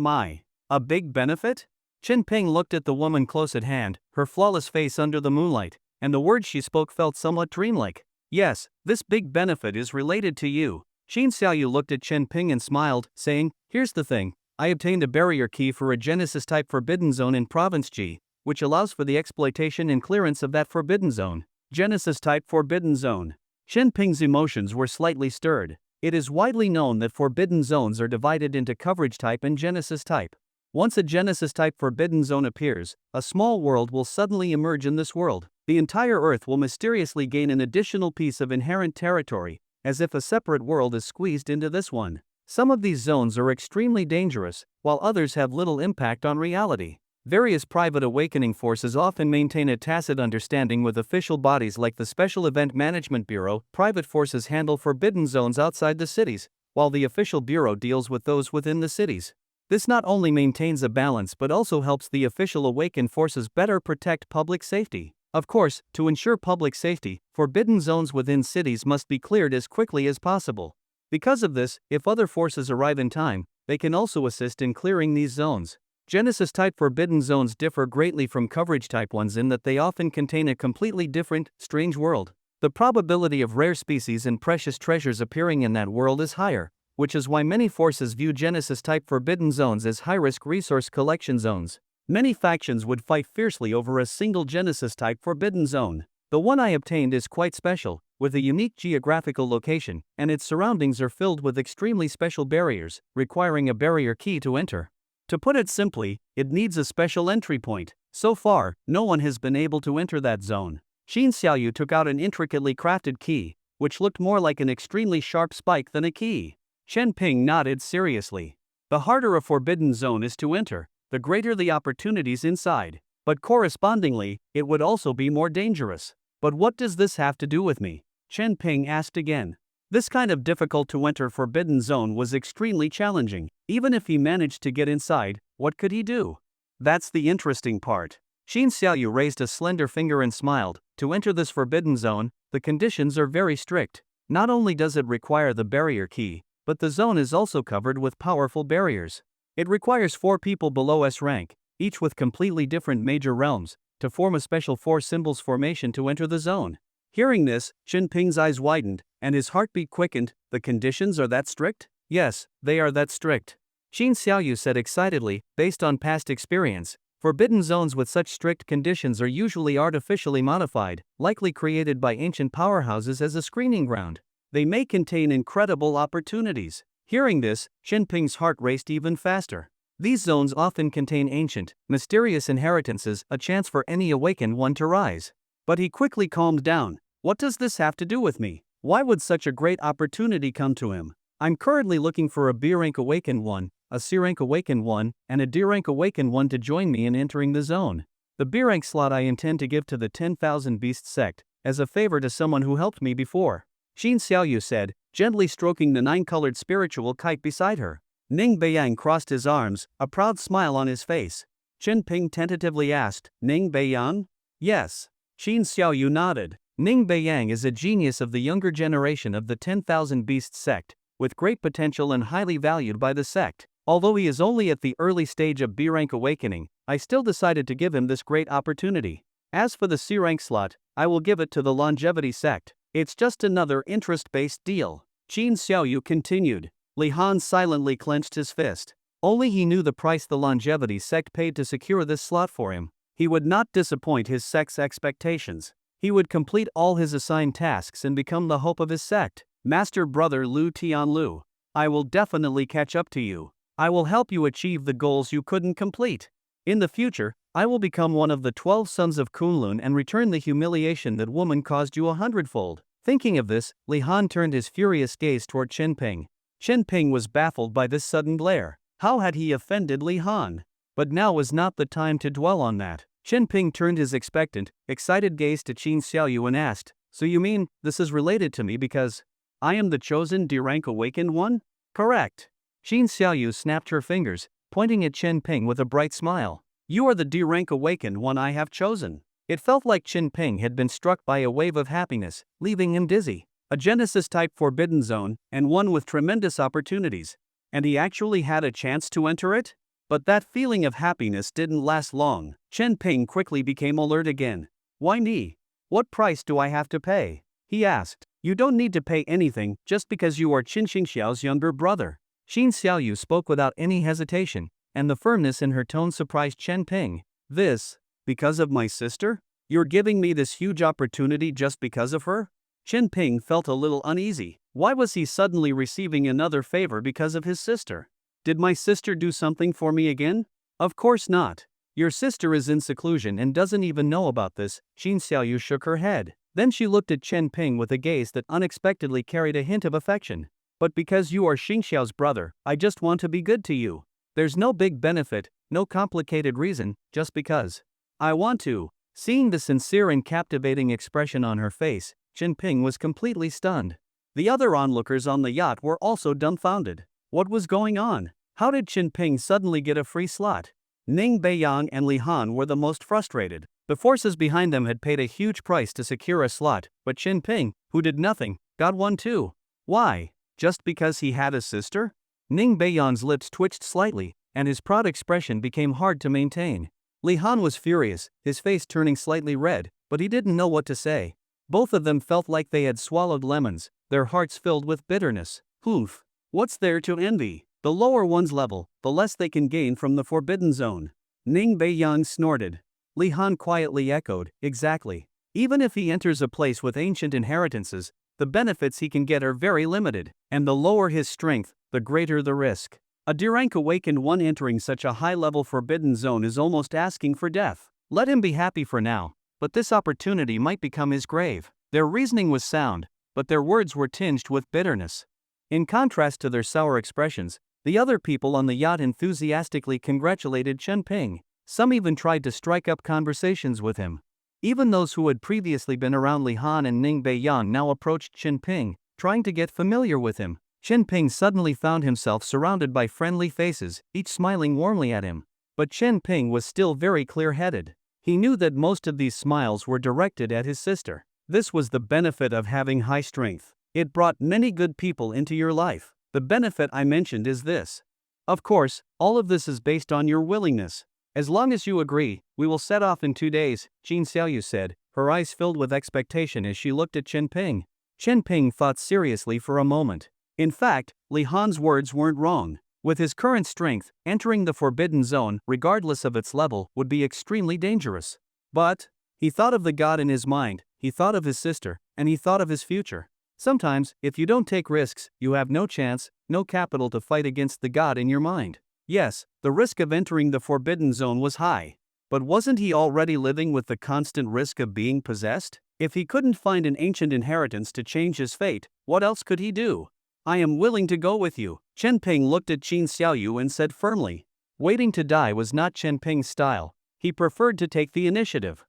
a big benefit? Chen Ping looked at the woman close at hand, her flawless face under the moonlight, and the words she spoke felt somewhat dreamlike. Yes, this big benefit is related to you. Jin Xiaoyu looked at Chen Ping and smiled, saying, here's the thing. I obtained a barrier key for a Genesis-type forbidden zone in Province G, which allows for the exploitation and clearance of that forbidden zone. Genesis-type forbidden zone. Chen Ping's emotions were slightly stirred. It is widely known that forbidden zones are divided into coverage type and Genesis type. Once a Genesis-type forbidden zone appears, a small world will suddenly emerge in this world. The entire Earth will mysteriously gain an additional piece of inherent territory, as if a separate world is squeezed into this one. Some of these zones are extremely dangerous, while others have little impact on reality. Various private awakening forces often maintain a tacit understanding with official bodies like the Special Event Management Bureau. Private forces handle forbidden zones outside the cities, while the official bureau deals with those within the cities. This not only maintains a balance but also helps the official awakened forces better protect public safety. Of course, to ensure public safety, forbidden zones within cities must be cleared as quickly as possible. Because of this, if other forces arrive in time, they can also assist in clearing these zones. Genesis-type forbidden zones differ greatly from coverage-type ones in that they often contain a completely different, strange world. The probability of rare species and precious treasures appearing in that world is higher, which is why many forces view Genesis-type forbidden zones as high-risk resource collection zones. Many factions would fight fiercely over a single Genesis-type forbidden zone. The one I obtained is quite special, with a unique geographical location, and its surroundings are filled with extremely special barriers, requiring a barrier key to enter. To put it simply, it needs a special entry point. So far, no one has been able to enter that zone. Xin Xiaoyu took out an intricately crafted key, which looked more like an extremely sharp spike than a key. Chen Ping nodded seriously. The harder a forbidden zone is to enter, the greater the opportunities inside. But correspondingly, it would also be more dangerous. But what does this have to do with me? Chen Ping asked again. This kind of difficult-to-enter forbidden zone was extremely challenging. Even if he managed to get inside, what could he do? That's the interesting part. Xin Xiaoyu raised a slender finger and smiled. To enter this forbidden zone, the conditions are very strict. Not only does it require the barrier key, but the zone is also covered with powerful barriers. It requires 4 people below S rank, each with completely different major realms, to form a special 4 symbols formation to enter the zone. Hearing this, Chen Ping's eyes widened, and his heartbeat quickened. The conditions are that strict? Yes, they are that strict. Xin Xiaoyu said excitedly, based on past experience, forbidden zones with such strict conditions are usually artificially modified, likely created by ancient powerhouses as a screening ground. They may contain incredible opportunities. Hearing this, Chen Ping's heart raced even faster. These zones often contain ancient, mysterious inheritances, a chance for any awakened one to rise. But he quickly calmed down. What does this have to do with me? Why would such a great opportunity come to him? I'm currently looking for a B rank awakened one, a C rank awakened one, and a D rank awakened one to join me in entering the zone. The B rank slot I intend to give to the 10,000 Beasts sect, as a favor to someone who helped me before. Xin Xiaoyu said, gently stroking the 9-colored spiritual kite beside her. Ning Beiyang crossed his arms, a proud smile on his face. Chen Ping tentatively asked, Ning Beiyang? Yes. Xin Xiaoyu nodded. Ning Beiyang is a genius of the younger generation of the 10,000 Beasts sect, with great potential and highly valued by the sect. Although he is only at the early stage of B rank awakening, I still decided to give him this great opportunity. As for the C rank slot, I will give it to the longevity sect. It's just another interest-based deal. Xin Xiaoyu continued. Li Han silently clenched his fist. Only he knew the price the longevity sect paid to secure this slot for him. He would not disappoint his sect's expectations. He would complete all his assigned tasks and become the hope of his sect. Master Brother Lu Tianlu, I will definitely catch up to you. I will help you achieve the goals you couldn't complete. In the future, I will become one of the 12 sons of Kunlun and return the humiliation that woman caused you 100-fold. Thinking of this, Li Han turned his furious gaze toward Chen Ping. Chen Ping was baffled by this sudden glare. How had he offended Li Han? But now was not the time to dwell on that. Chen Ping turned his expectant, excited gaze to Xin Xiaoyu and asked, So you mean, this is related to me because I am the chosen D-rank awakened one? Correct. Xin Xiaoyu snapped her fingers, pointing at Chen Ping with a bright smile. You are the D-rank awakened one I have chosen. It felt like Chen Ping had been struck by a wave of happiness, leaving him dizzy. A Genesis-type forbidden zone, and one with tremendous opportunities. And he actually had a chance to enter it? But that feeling of happiness didn't last long. Chen Ping quickly became alert again. Why me? What price do I have to pay? He asked. You don't need to pay anything just because you are Qin Xingxiao's younger brother. Xin Xiaoyu spoke without any hesitation, and the firmness in her tone surprised Chen Ping. This, because of my sister? You're giving me this huge opportunity just because of her? Chen Ping felt a little uneasy. Why was he suddenly receiving another favor because of his sister? Did my sister do something for me again? Of course not. Your sister is in seclusion and doesn't even know about this. Xin Xiaoyu shook her head. Then she looked at Chen Ping with a gaze that unexpectedly carried a hint of affection. But because you are Xingxiao's brother, I just want to be good to you. There's no big benefit, no complicated reason, just because. I want to. Seeing the sincere and captivating expression on her face, Chen Ping was completely stunned. The other onlookers on the yacht were also dumbfounded. What was going on? How did Chen Ping suddenly get a free slot? Ning Beiyang and Li Han were the most frustrated. The forces behind them had paid a huge price to secure a slot, but Chen Ping, who did nothing, got one too. Why? Just because he had a sister? Ning Beiyang's lips twitched slightly, and his proud expression became hard to maintain. Li Han was furious, his face turning slightly red, but he didn't know what to say. Both of them felt like they had swallowed lemons, their hearts filled with bitterness. Oof. What's there to envy? The lower one's level, the less they can gain from the Forbidden Zone. Ning Beiyang snorted. Li Han quietly echoed, exactly. Even if he enters a place with ancient inheritances, the benefits he can get are very limited, and the lower his strength, the greater the risk. A D-rank awakened one entering such a high-level Forbidden Zone is almost asking for death. Let him be happy for now, but this opportunity might become his grave. Their reasoning was sound, but their words were tinged with bitterness. In contrast to their sour expressions, the other people on the yacht enthusiastically congratulated Chen Ping. Some even tried to strike up conversations with him. Even those who had previously been around Li Han and Ning Beiyang now approached Chen Ping, trying to get familiar with him. Chen Ping suddenly found himself surrounded by friendly faces, each smiling warmly at him. But Chen Ping was still very clear-headed. He knew that most of these smiles were directed at his sister. This was the benefit of having high strength. It brought many good people into your life. The benefit I mentioned is this. Of course, all of this is based on your willingness. As long as you agree, we will set off in 2 days, Jin Xiaoyu said, her eyes filled with expectation as she looked at Chen Ping. Chen Ping thought seriously for a moment. In fact, Li Han's words weren't wrong. With his current strength, entering the Forbidden Zone, regardless of its level, would be extremely dangerous. But he thought of the god in his mind, he thought of his sister, and he thought of his future. Sometimes, if you don't take risks, you have no chance, no capital to fight against the god in your mind. Yes, the risk of entering the Forbidden Zone was high. But wasn't he already living with the constant risk of being possessed? If he couldn't find an ancient inheritance to change his fate, what else could he do? I am willing to go with you. Chen Ping looked at Qin Xiaoyu and said firmly. Waiting to die was not Chen Ping's style. He preferred to take the initiative.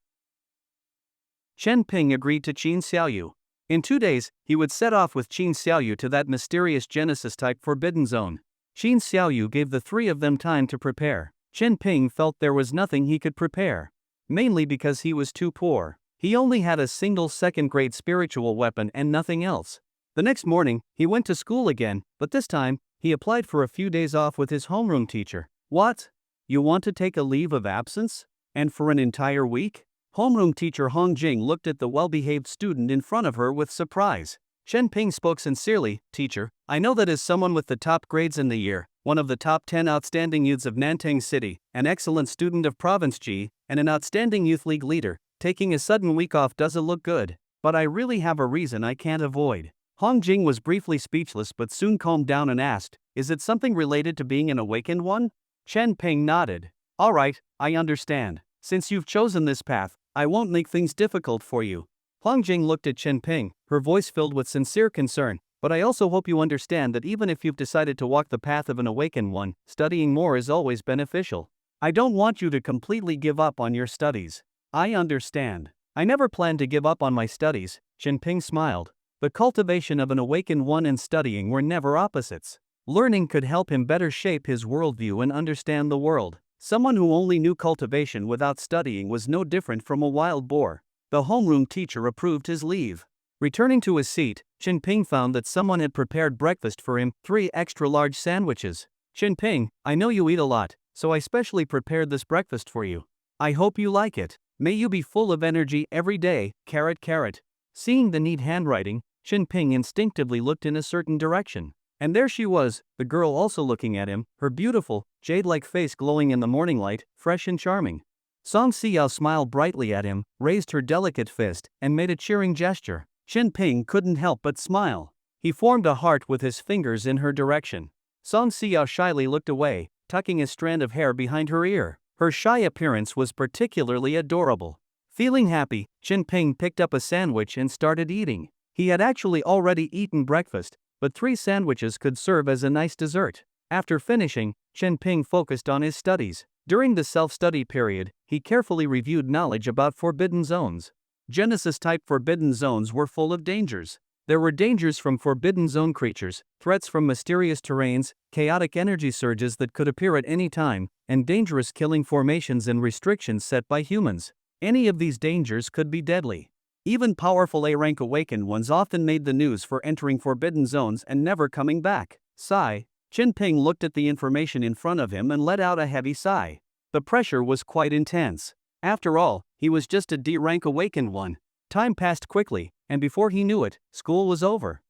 Chen Ping agreed to Qin Xiaoyu. In 2 days, he would set off with Qin Xiaoyu to that mysterious Genesis-type Forbidden Zone. Qin Xiaoyu gave the 3 of them time to prepare. Chen Ping felt there was nothing he could prepare. Mainly because he was too poor. He only had a single second-grade spiritual weapon and nothing else. The next morning, he went to school again, but this time, he applied for a few days off with his homeroom teacher. What? You want to take a leave of absence? And for an entire week? Homeroom teacher Hong Jing looked at the well-behaved student in front of her with surprise. Chen Ping spoke sincerely, Teacher, I know that as someone with the top grades in the year, one of the top 10 outstanding youths of Nantang City, an excellent student of Province G, and an outstanding youth league leader, taking a sudden week off doesn't look good, but I really have a reason I can't avoid. Hong Jing was briefly speechless but soon calmed down and asked, is it something related to being an awakened one? Chen Ping nodded. Alright, I understand. Since you've chosen this path, I won't make things difficult for you. Hong Jing looked at Chen Ping, her voice filled with sincere concern, but I also hope you understand that even if you've decided to walk the path of an awakened one, studying more is always beneficial. I don't want you to completely give up on your studies. I understand. I never planned to give up on my studies, Chen Ping smiled. The cultivation of an awakened one and studying were never opposites. Learning could help him better shape his worldview and understand the world. Someone who only knew cultivation without studying was no different from a wild boar. The homeroom teacher approved his leave. Returning to his seat, Chen Ping found that someone had prepared breakfast for him, 3 extra-large sandwiches. Chen Ping, I know you eat a lot, so I specially prepared this breakfast for you. I hope you like it. May you be full of energy every day, carrot carrot. Seeing the neat handwriting, Chen Ping instinctively looked in a certain direction. And there she was, the girl also looking at him, her beautiful, jade-like face glowing in the morning light, fresh and charming. Song Xiao smiled brightly at him, raised her delicate fist, and made a cheering gesture. Chen Ping couldn't help but smile. He formed a heart with his fingers in her direction. Song Xiao shyly looked away, tucking a strand of hair behind her ear. Her shy appearance was particularly adorable. Feeling happy, Chen Ping picked up a sandwich and started eating. He had actually already eaten breakfast, but 3 sandwiches could serve as a nice dessert. After finishing, Chen Ping focused on his studies. During the self-study period, he carefully reviewed knowledge about forbidden zones. Genesis-type forbidden zones were full of dangers. There were dangers from forbidden zone creatures, threats from mysterious terrains, chaotic energy surges that could appear at any time, and dangerous killing formations and restrictions set by humans. Any of these dangers could be deadly. Even powerful A-rank awakened ones often made the news for entering forbidden zones and never coming back. Sigh. Ping looked at the information in front of him and let out a heavy sigh. The pressure was quite intense. After all, he was just a D-rank awakened one. Time passed quickly, and before he knew it, school was over.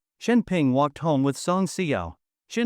Ping walked home with Song Xiao.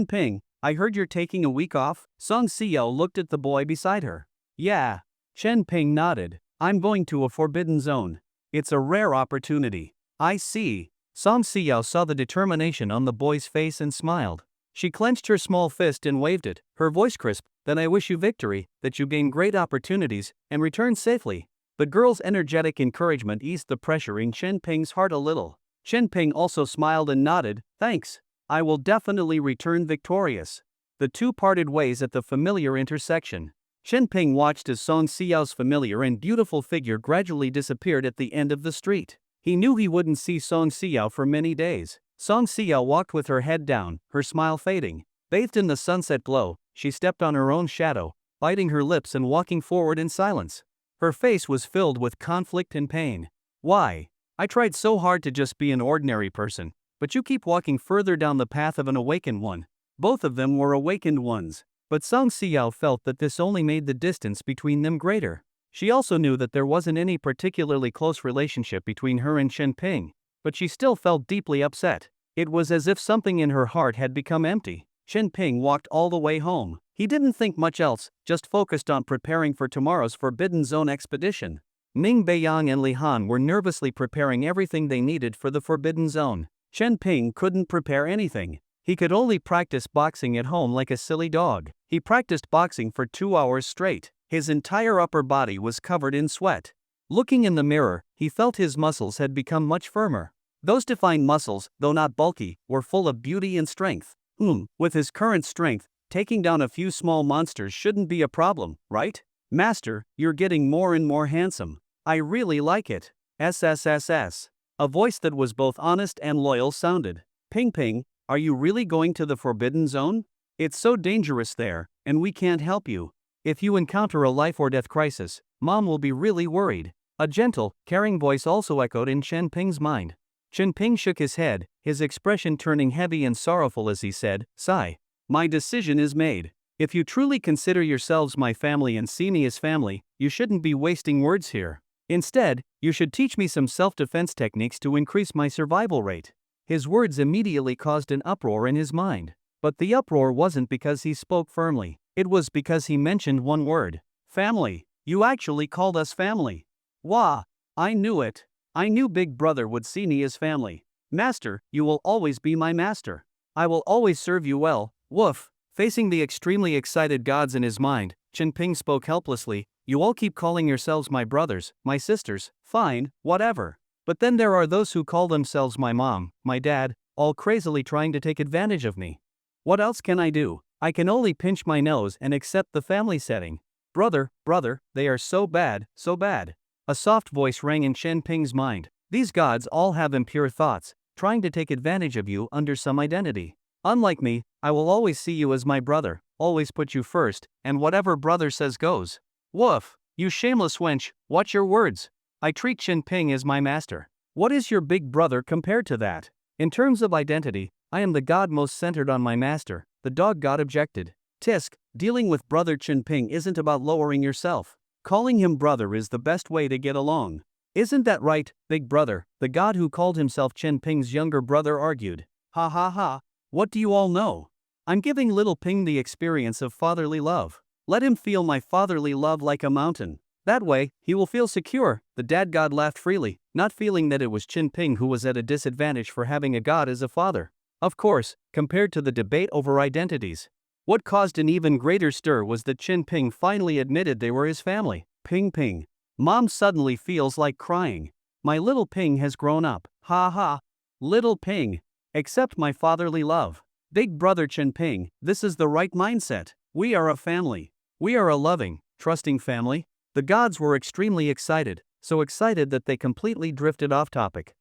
Ping, I heard you're taking a week off? Song Xiao looked at the boy beside her. Yeah. Ping nodded. I'm going to a forbidden zone. It's a rare opportunity. I see. Song Xiao saw the determination on the boy's face and smiled. She clenched her small fist and waved it, her voice crisp. Then I wish you victory, that you gain great opportunities, and return safely. The girl's energetic encouragement eased the pressure in Ping's heart a little. Ping also smiled and nodded, thanks. I will definitely return victorious. The two parted ways at the familiar intersection. Ping watched as Song Xiao's familiar and beautiful figure gradually disappeared at the end of the street. He knew he wouldn't see Song Xiao for many days. Song Xiao walked with her head down, her smile fading. Bathed in the sunset glow, she stepped on her own shadow, biting her lips and walking forward in silence. Her face was filled with conflict and pain. Why? I tried so hard to just be an ordinary person, but you keep walking further down the path of an awakened one. Both of them were awakened ones. But Song Xiao felt that this only made the distance between them greater. She also knew that there wasn't any particularly close relationship between her and Ping, but she still felt deeply upset. It was as if something in her heart had become empty. Ping walked all the way home. He didn't think much else, just focused on preparing for tomorrow's Forbidden Zone expedition. Ning Beiyang and Li Han were nervously preparing everything they needed for the Forbidden Zone. Ping couldn't prepare anything. He could only practice boxing at home like a silly dog. He practiced boxing for 2 hours straight. His entire upper body was covered in sweat. Looking in the mirror, he felt his muscles had become much firmer. Those defined muscles, though not bulky, were full of beauty and strength. With his current strength, taking down a few small monsters shouldn't be a problem, right? Master, you're getting more and more handsome. I really like it. SSS. A voice that was both honest and loyal sounded. Ping, are you really going to the Forbidden Zone? It's so dangerous there, and we can't help you. If you encounter a life or death crisis, Mom will be really worried. A gentle, caring voice also echoed in Ping's mind. Ping shook his head, his expression turning heavy and sorrowful as he said, sigh. My decision is made. If you truly consider yourselves my family and see me as family, you shouldn't be wasting words here. Instead, you should teach me some self-defense techniques to increase my survival rate. His words immediately caused an uproar in his mind. But the uproar wasn't because he spoke firmly. It was because he mentioned one word. Family. You actually called us family. Wah! I knew it. I knew Big Brother would see me as family. Master, you will always be my master. I will always serve you well. Woof. Facing the extremely excited gods in his mind, Ping spoke helplessly. You all keep calling yourselves my brothers, my sisters, fine, whatever. But then there are those who call themselves my mom, my dad, all crazily trying to take advantage of me. What else can I do? I can only pinch my nose and accept the family setting. Brother, they are so bad, so bad. A soft voice rang in Ping's mind. These gods all have impure thoughts, trying to take advantage of you under some identity. Unlike me, I will always see you as my brother, always put you first, and whatever brother says goes. Woof, you shameless wench, watch your words. I treat Ping as my master. What is your big brother compared to that? In terms of identity, I am the god most centered on my master, the dog god objected. Tisk, dealing with brother Ping isn't about lowering yourself. Calling him brother is the best way to get along. Isn't that right, big brother? The god who called himself Ping's younger brother argued. Ha ha ha. What do you all know? I'm giving little Ping the experience of fatherly love. Let him feel my fatherly love like a mountain. That way, he will feel secure. The dad god laughed freely, not feeling that it was Ping who was at a disadvantage for having a god as a father. Of course, compared to the debate over identities. What caused an even greater stir was that Ping finally admitted they were his family. Ping. Mom suddenly feels like crying. My little Ping has grown up. Ha ha. Little Ping. Accept my fatherly love. Big brother Ping, this is the right mindset. We are a family. We are a loving, trusting family. The gods were extremely excited, so excited that they completely drifted off topic.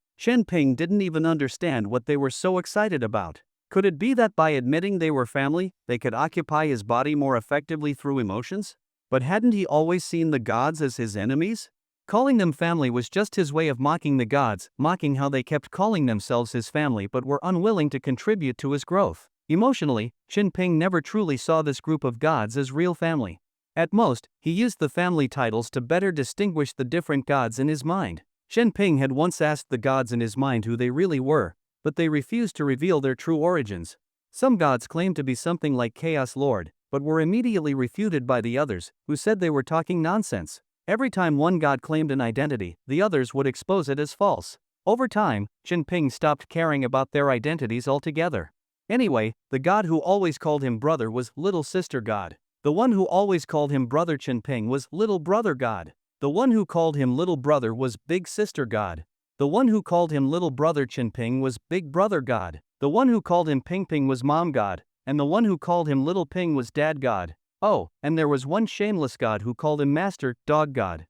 Ping didn't even understand what they were so excited about. Could it be that by admitting they were family, they could occupy his body more effectively through emotions? But hadn't he always seen the gods as his enemies? Calling them family was just his way of mocking the gods, mocking how they kept calling themselves his family but were unwilling to contribute to his growth. Emotionally, Jinping never truly saw this group of gods as real family. At most, he used the family titles to better distinguish the different gods in his mind. Jinping had once asked the gods in his mind who they really were, but they refused to reveal their true origins. Some gods claimed to be something like Chaos Lord, but were immediately refuted by the others, who said they were talking nonsense. Every time one god claimed an identity, the others would expose it as false. Over time, Jinping stopped caring about their identities altogether. Anyway, the god who always called him brother was Little Sister God. The one who always called him brother Jinping was Little Brother God. The one who called him Little Brother was Big Sister God. The one who called him Little Brother Jinping was Big Brother God. The one who called him Ping Ping was Mom God. And the one who called him Little Ping was Dad God. Oh, and there was one shameless god who called him Master Dog God.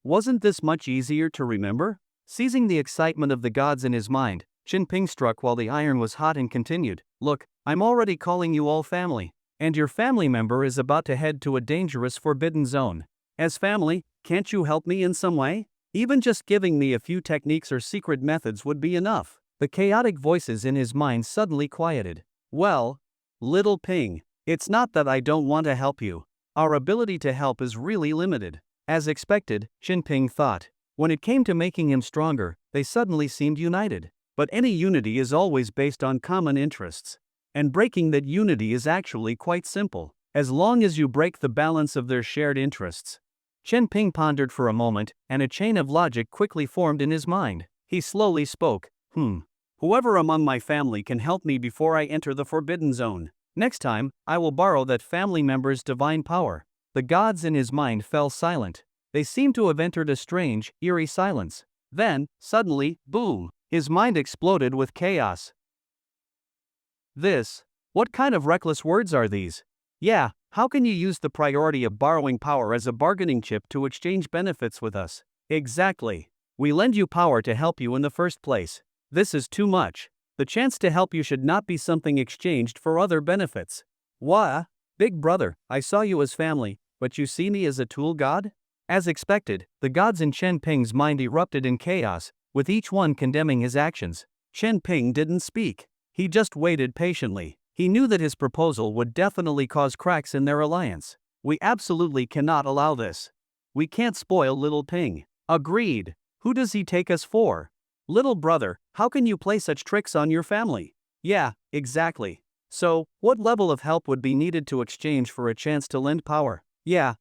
Wasn't this much easier to remember? Seizing the excitement of the gods in his mind, Jinping struck while the iron was hot and continued, "Look, I'm already calling you all family. And your family member is about to head to a dangerous forbidden zone. As family, can't you help me in some way? Even just giving me a few techniques or secret methods would be enough." The chaotic voices in his mind suddenly quieted. "Well, Little Ping, it's not that I don't want to help you. Our ability to help is really limited." As expected, Jinping thought. When it came to making him stronger, they suddenly seemed united. But any unity is always based on common interests. And breaking that unity is actually quite simple, as long as you break the balance of their shared interests. Jinping pondered for a moment, and a chain of logic quickly formed in his mind. He slowly spoke, Whoever among my family can help me before I enter the forbidden zone. Next time, I will borrow that family member's divine power." The gods in his mind fell silent. They seemed to have entered a strange, eerie silence. Then, suddenly, boom, his mind exploded with chaos. What kind of reckless words are these? Yeah, how can you use the priority of borrowing power as a bargaining chip to exchange benefits with us? Exactly. We lend you power to help you in the first place. This is too much. The chance to help you should not be something exchanged for other benefits. What? Big brother, I saw you as family, but you see me as a tool god? As expected, the gods in Jinping's mind erupted in chaos, with each one condemning his actions. Jinping didn't speak. He just waited patiently. He knew that his proposal would definitely cause cracks in their alliance. We absolutely cannot allow this. We can't spoil Little Ping. Agreed. Who does he take us for? Little brother, how can you play such tricks on your family? Yeah, exactly. So, what level of help would be needed to exchange for a chance to lend power? Yeah,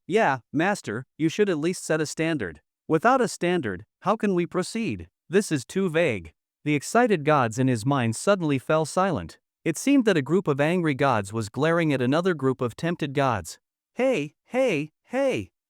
master, you should at least set a standard. Without a standard, how can we proceed? This is too vague. The excited gods in his mind suddenly fell silent. It seemed that a group of angry gods was glaring at another group of tempted gods. Hey,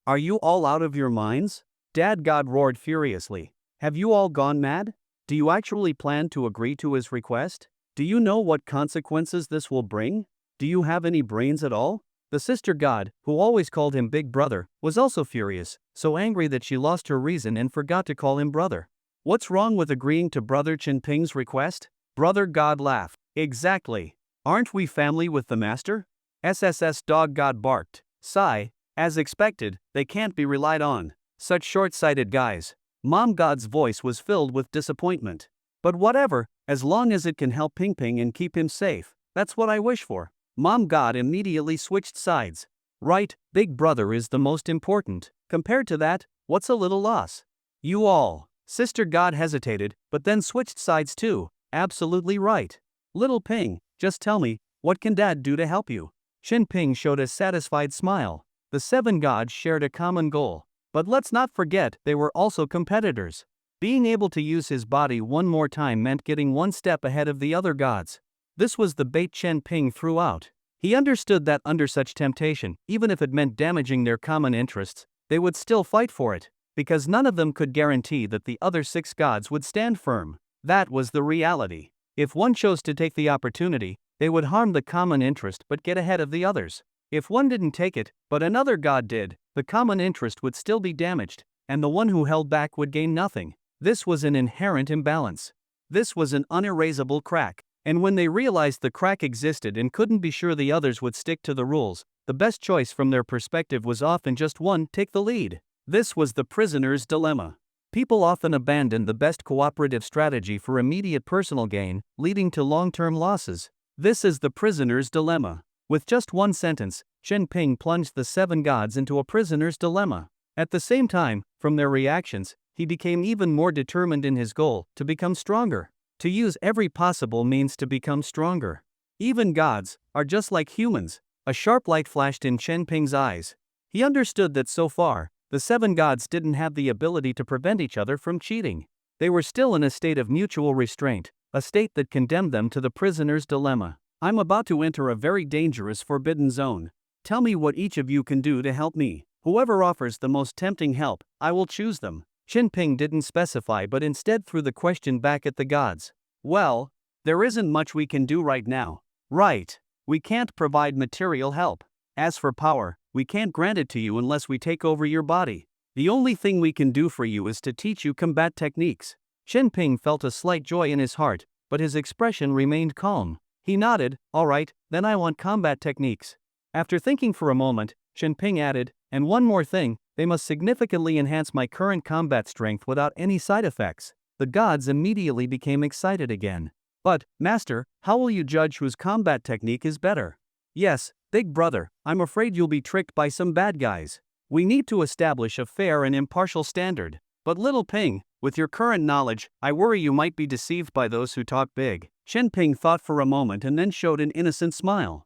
are you all out of your minds? Dad God roared furiously. Have you all gone mad? Do you actually plan to agree to his request? Do you know what consequences this will bring? Do you have any brains at all? The sister god, who always called him Big Brother, was also furious, so angry that she lost her reason and forgot to call him brother. What's wrong with agreeing to Brother Jinping's request? Brother God laughed. Exactly. Aren't we family with the master? SSS dog God barked. Sigh. As expected, they can't be relied on. Such short-sighted guys. Mom God's voice was filled with disappointment. But whatever, as long as it can help Ping Ping and keep him safe, that's what I wish for. Mom God immediately switched sides. Right, Big Brother is the most important. Compared to that, what's a little loss? You all. Sister God hesitated, but then switched sides too. Absolutely right. Little Ping, just tell me, what can Dad do to help you? Jinping showed a satisfied smile. The seven gods shared a common goal. But let's not forget, they were also competitors. Being able to use his body one more time meant getting one step ahead of the other gods. This was the bait Jinping threw out. He understood that under such temptation, even if it meant damaging their common interests, they would still fight for it, because none of them could guarantee that the other six gods would stand firm. That was the reality. If one chose to take the opportunity, they would harm the common interest but get ahead of the others. If one didn't take it, but another god did, the common interest would still be damaged, and the one who held back would gain nothing. This was an inherent imbalance. This was an unerasable crack. And when they realized the crack existed and couldn't be sure the others would stick to the rules, the best choice from their perspective was often just one: take the lead. This was the prisoner's dilemma. People often abandon the best cooperative strategy for immediate personal gain, leading to long-term losses. This is the prisoner's dilemma. With just one sentence, Chen Ping plunged the 7 gods into a prisoner's dilemma. At the same time, from their reactions, he became even more determined in his goal to become stronger. To use every possible means to become stronger. Even gods are just like humans. A sharp light flashed in Chen Ping's eyes. He understood that so far, the 7 gods didn't have the ability to prevent each other from cheating. They were still in a state of mutual restraint, a state that condemned them to the prisoner's dilemma. I'm about to enter a very dangerous forbidden zone. Tell me what each of you can do to help me. Whoever offers the most tempting help, I will choose them. Chen Ping didn't specify but instead threw the question back at the gods. Well, there isn't much we can do right now. Right. We can't provide material help. As for power, we can't grant it to you unless we take over your body. The only thing we can do for you is to teach you combat techniques. Chen Ping felt a slight joy in his heart, but his expression remained calm. He nodded, all right, then I want combat techniques. After thinking for a moment, Chen Ping added, and one more thing, they must significantly enhance my current combat strength without any side effects. The gods immediately became excited again. But, Master, how will you judge whose combat technique is better? Yes, Big Brother, I'm afraid you'll be tricked by some bad guys. We need to establish a fair and impartial standard. But Little Ping, with your current knowledge, I worry you might be deceived by those who talk big. Chen Ping thought for a moment and then showed an innocent smile.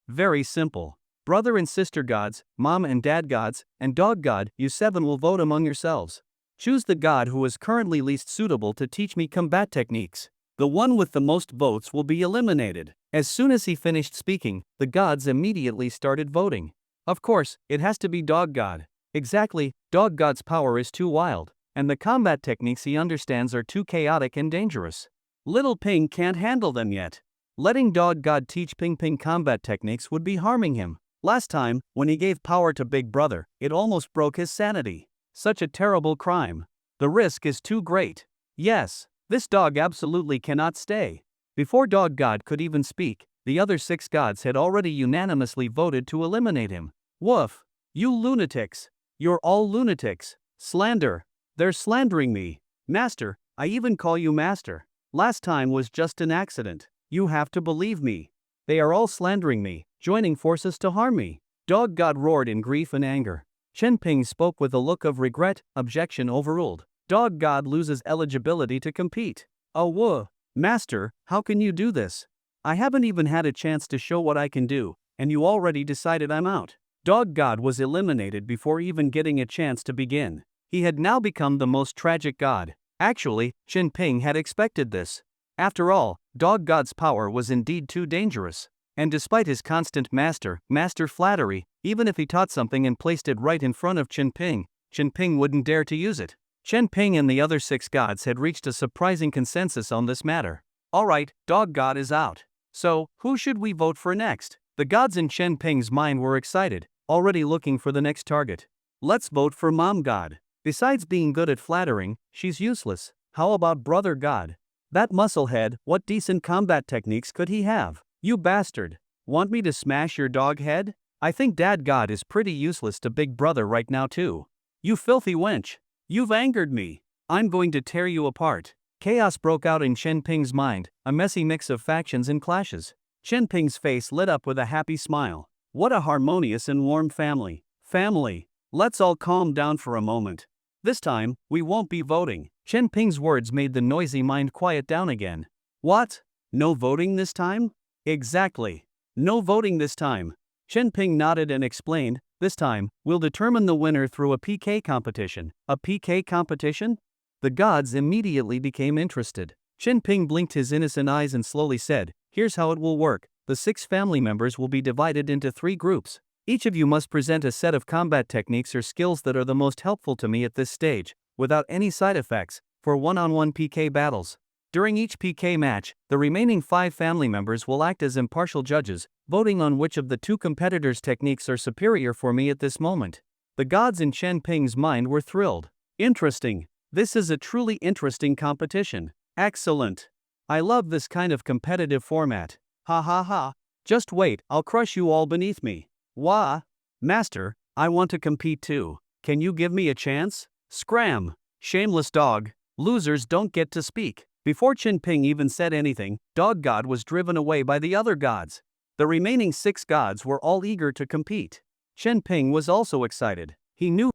Very simple. Brother and sister gods, mom and dad gods, and dog god, you 7 will vote among yourselves. Choose the god who is currently least suitable to teach me combat techniques. The one with the most votes will be eliminated. As soon as he finished speaking, the gods immediately started voting. Of course, it has to be Dog God. Exactly, Dog God's power is too wild, and the combat techniques he understands are too chaotic and dangerous. Little Ping can't handle them yet. Letting Dog God teach Ping Ping combat techniques would be harming him. Last time, when he gave power to Big Brother, it almost broke his sanity. Such a terrible crime. The risk is too great. Yes, this dog absolutely cannot stay. Before Dog God could even speak, the other 6 gods had already unanimously voted to eliminate him. Woof! You lunatics! You're all lunatics! Slander! They're slandering me! Master, I even call you master. Last time was just an accident. You have to believe me. They are all slandering me, joining forces to harm me. Dog God roared in grief and anger. Chen Ping spoke with a look of regret, objection overruled. Dog God loses eligibility to compete. Oh whoa! Master, how can you do this? I haven't even had a chance to show what I can do, and you already decided I'm out. Dog God was eliminated before even getting a chance to begin. He had now become the most tragic god. Actually, Chen Ping had expected this. After all, Dog God's power was indeed too dangerous. And despite his constant master flattery, even if he taught something and placed it right in front of Chen Ping wouldn't dare to use it. Chen Ping and the other 6 gods had reached a surprising consensus on this matter. Alright, Dog God is out. So, who should we vote for next? The gods in Chen Ping's mind were excited, already looking for the next target. Let's vote for Mom God. Besides being good at flattering, she's useless. How about Brother God? That musclehead, what decent combat techniques could he have? You bastard. Want me to smash your dog head? I think Dad God is pretty useless to Big Brother right now too. You filthy wench. You've angered me. I'm going to tear you apart. Chaos broke out in Chen Ping's mind, a messy mix of factions and clashes. Chen Ping's face lit up with a happy smile. What a harmonious and warm family. Family. Let's all calm down for a moment. This time, we won't be voting. Chen Ping's words made the noisy mind quiet down again. What? No voting this time? Exactly. No voting this time. Chen Ping nodded and explained, this time, we'll determine the winner through a PK competition. A PK competition? The gods immediately became interested. Chen Ping blinked his innocent eyes and slowly said, here's how it will work. The 6 family members will be divided into 3 groups. Each of you must present a set of combat techniques or skills that are the most helpful to me at this stage, without any side effects, for one-on-one PK battles. During each PK match, the remaining 5 family members will act as impartial judges, voting on which of the 2 competitors' techniques are superior for me at this moment. The gods in Chen Ping's mind were thrilled. Interesting. This is a truly interesting competition. Excellent. I love this kind of competitive format. Ha ha ha. Just wait, I'll crush you all beneath me. Wah! Master, I want to compete too. Can you give me a chance? Scram! Shameless dog. Losers don't get to speak. Before Qin Ping even said anything, Dog God was driven away by the other gods. The remaining 6 gods were all eager to compete. Qin Ping was also excited. He knew.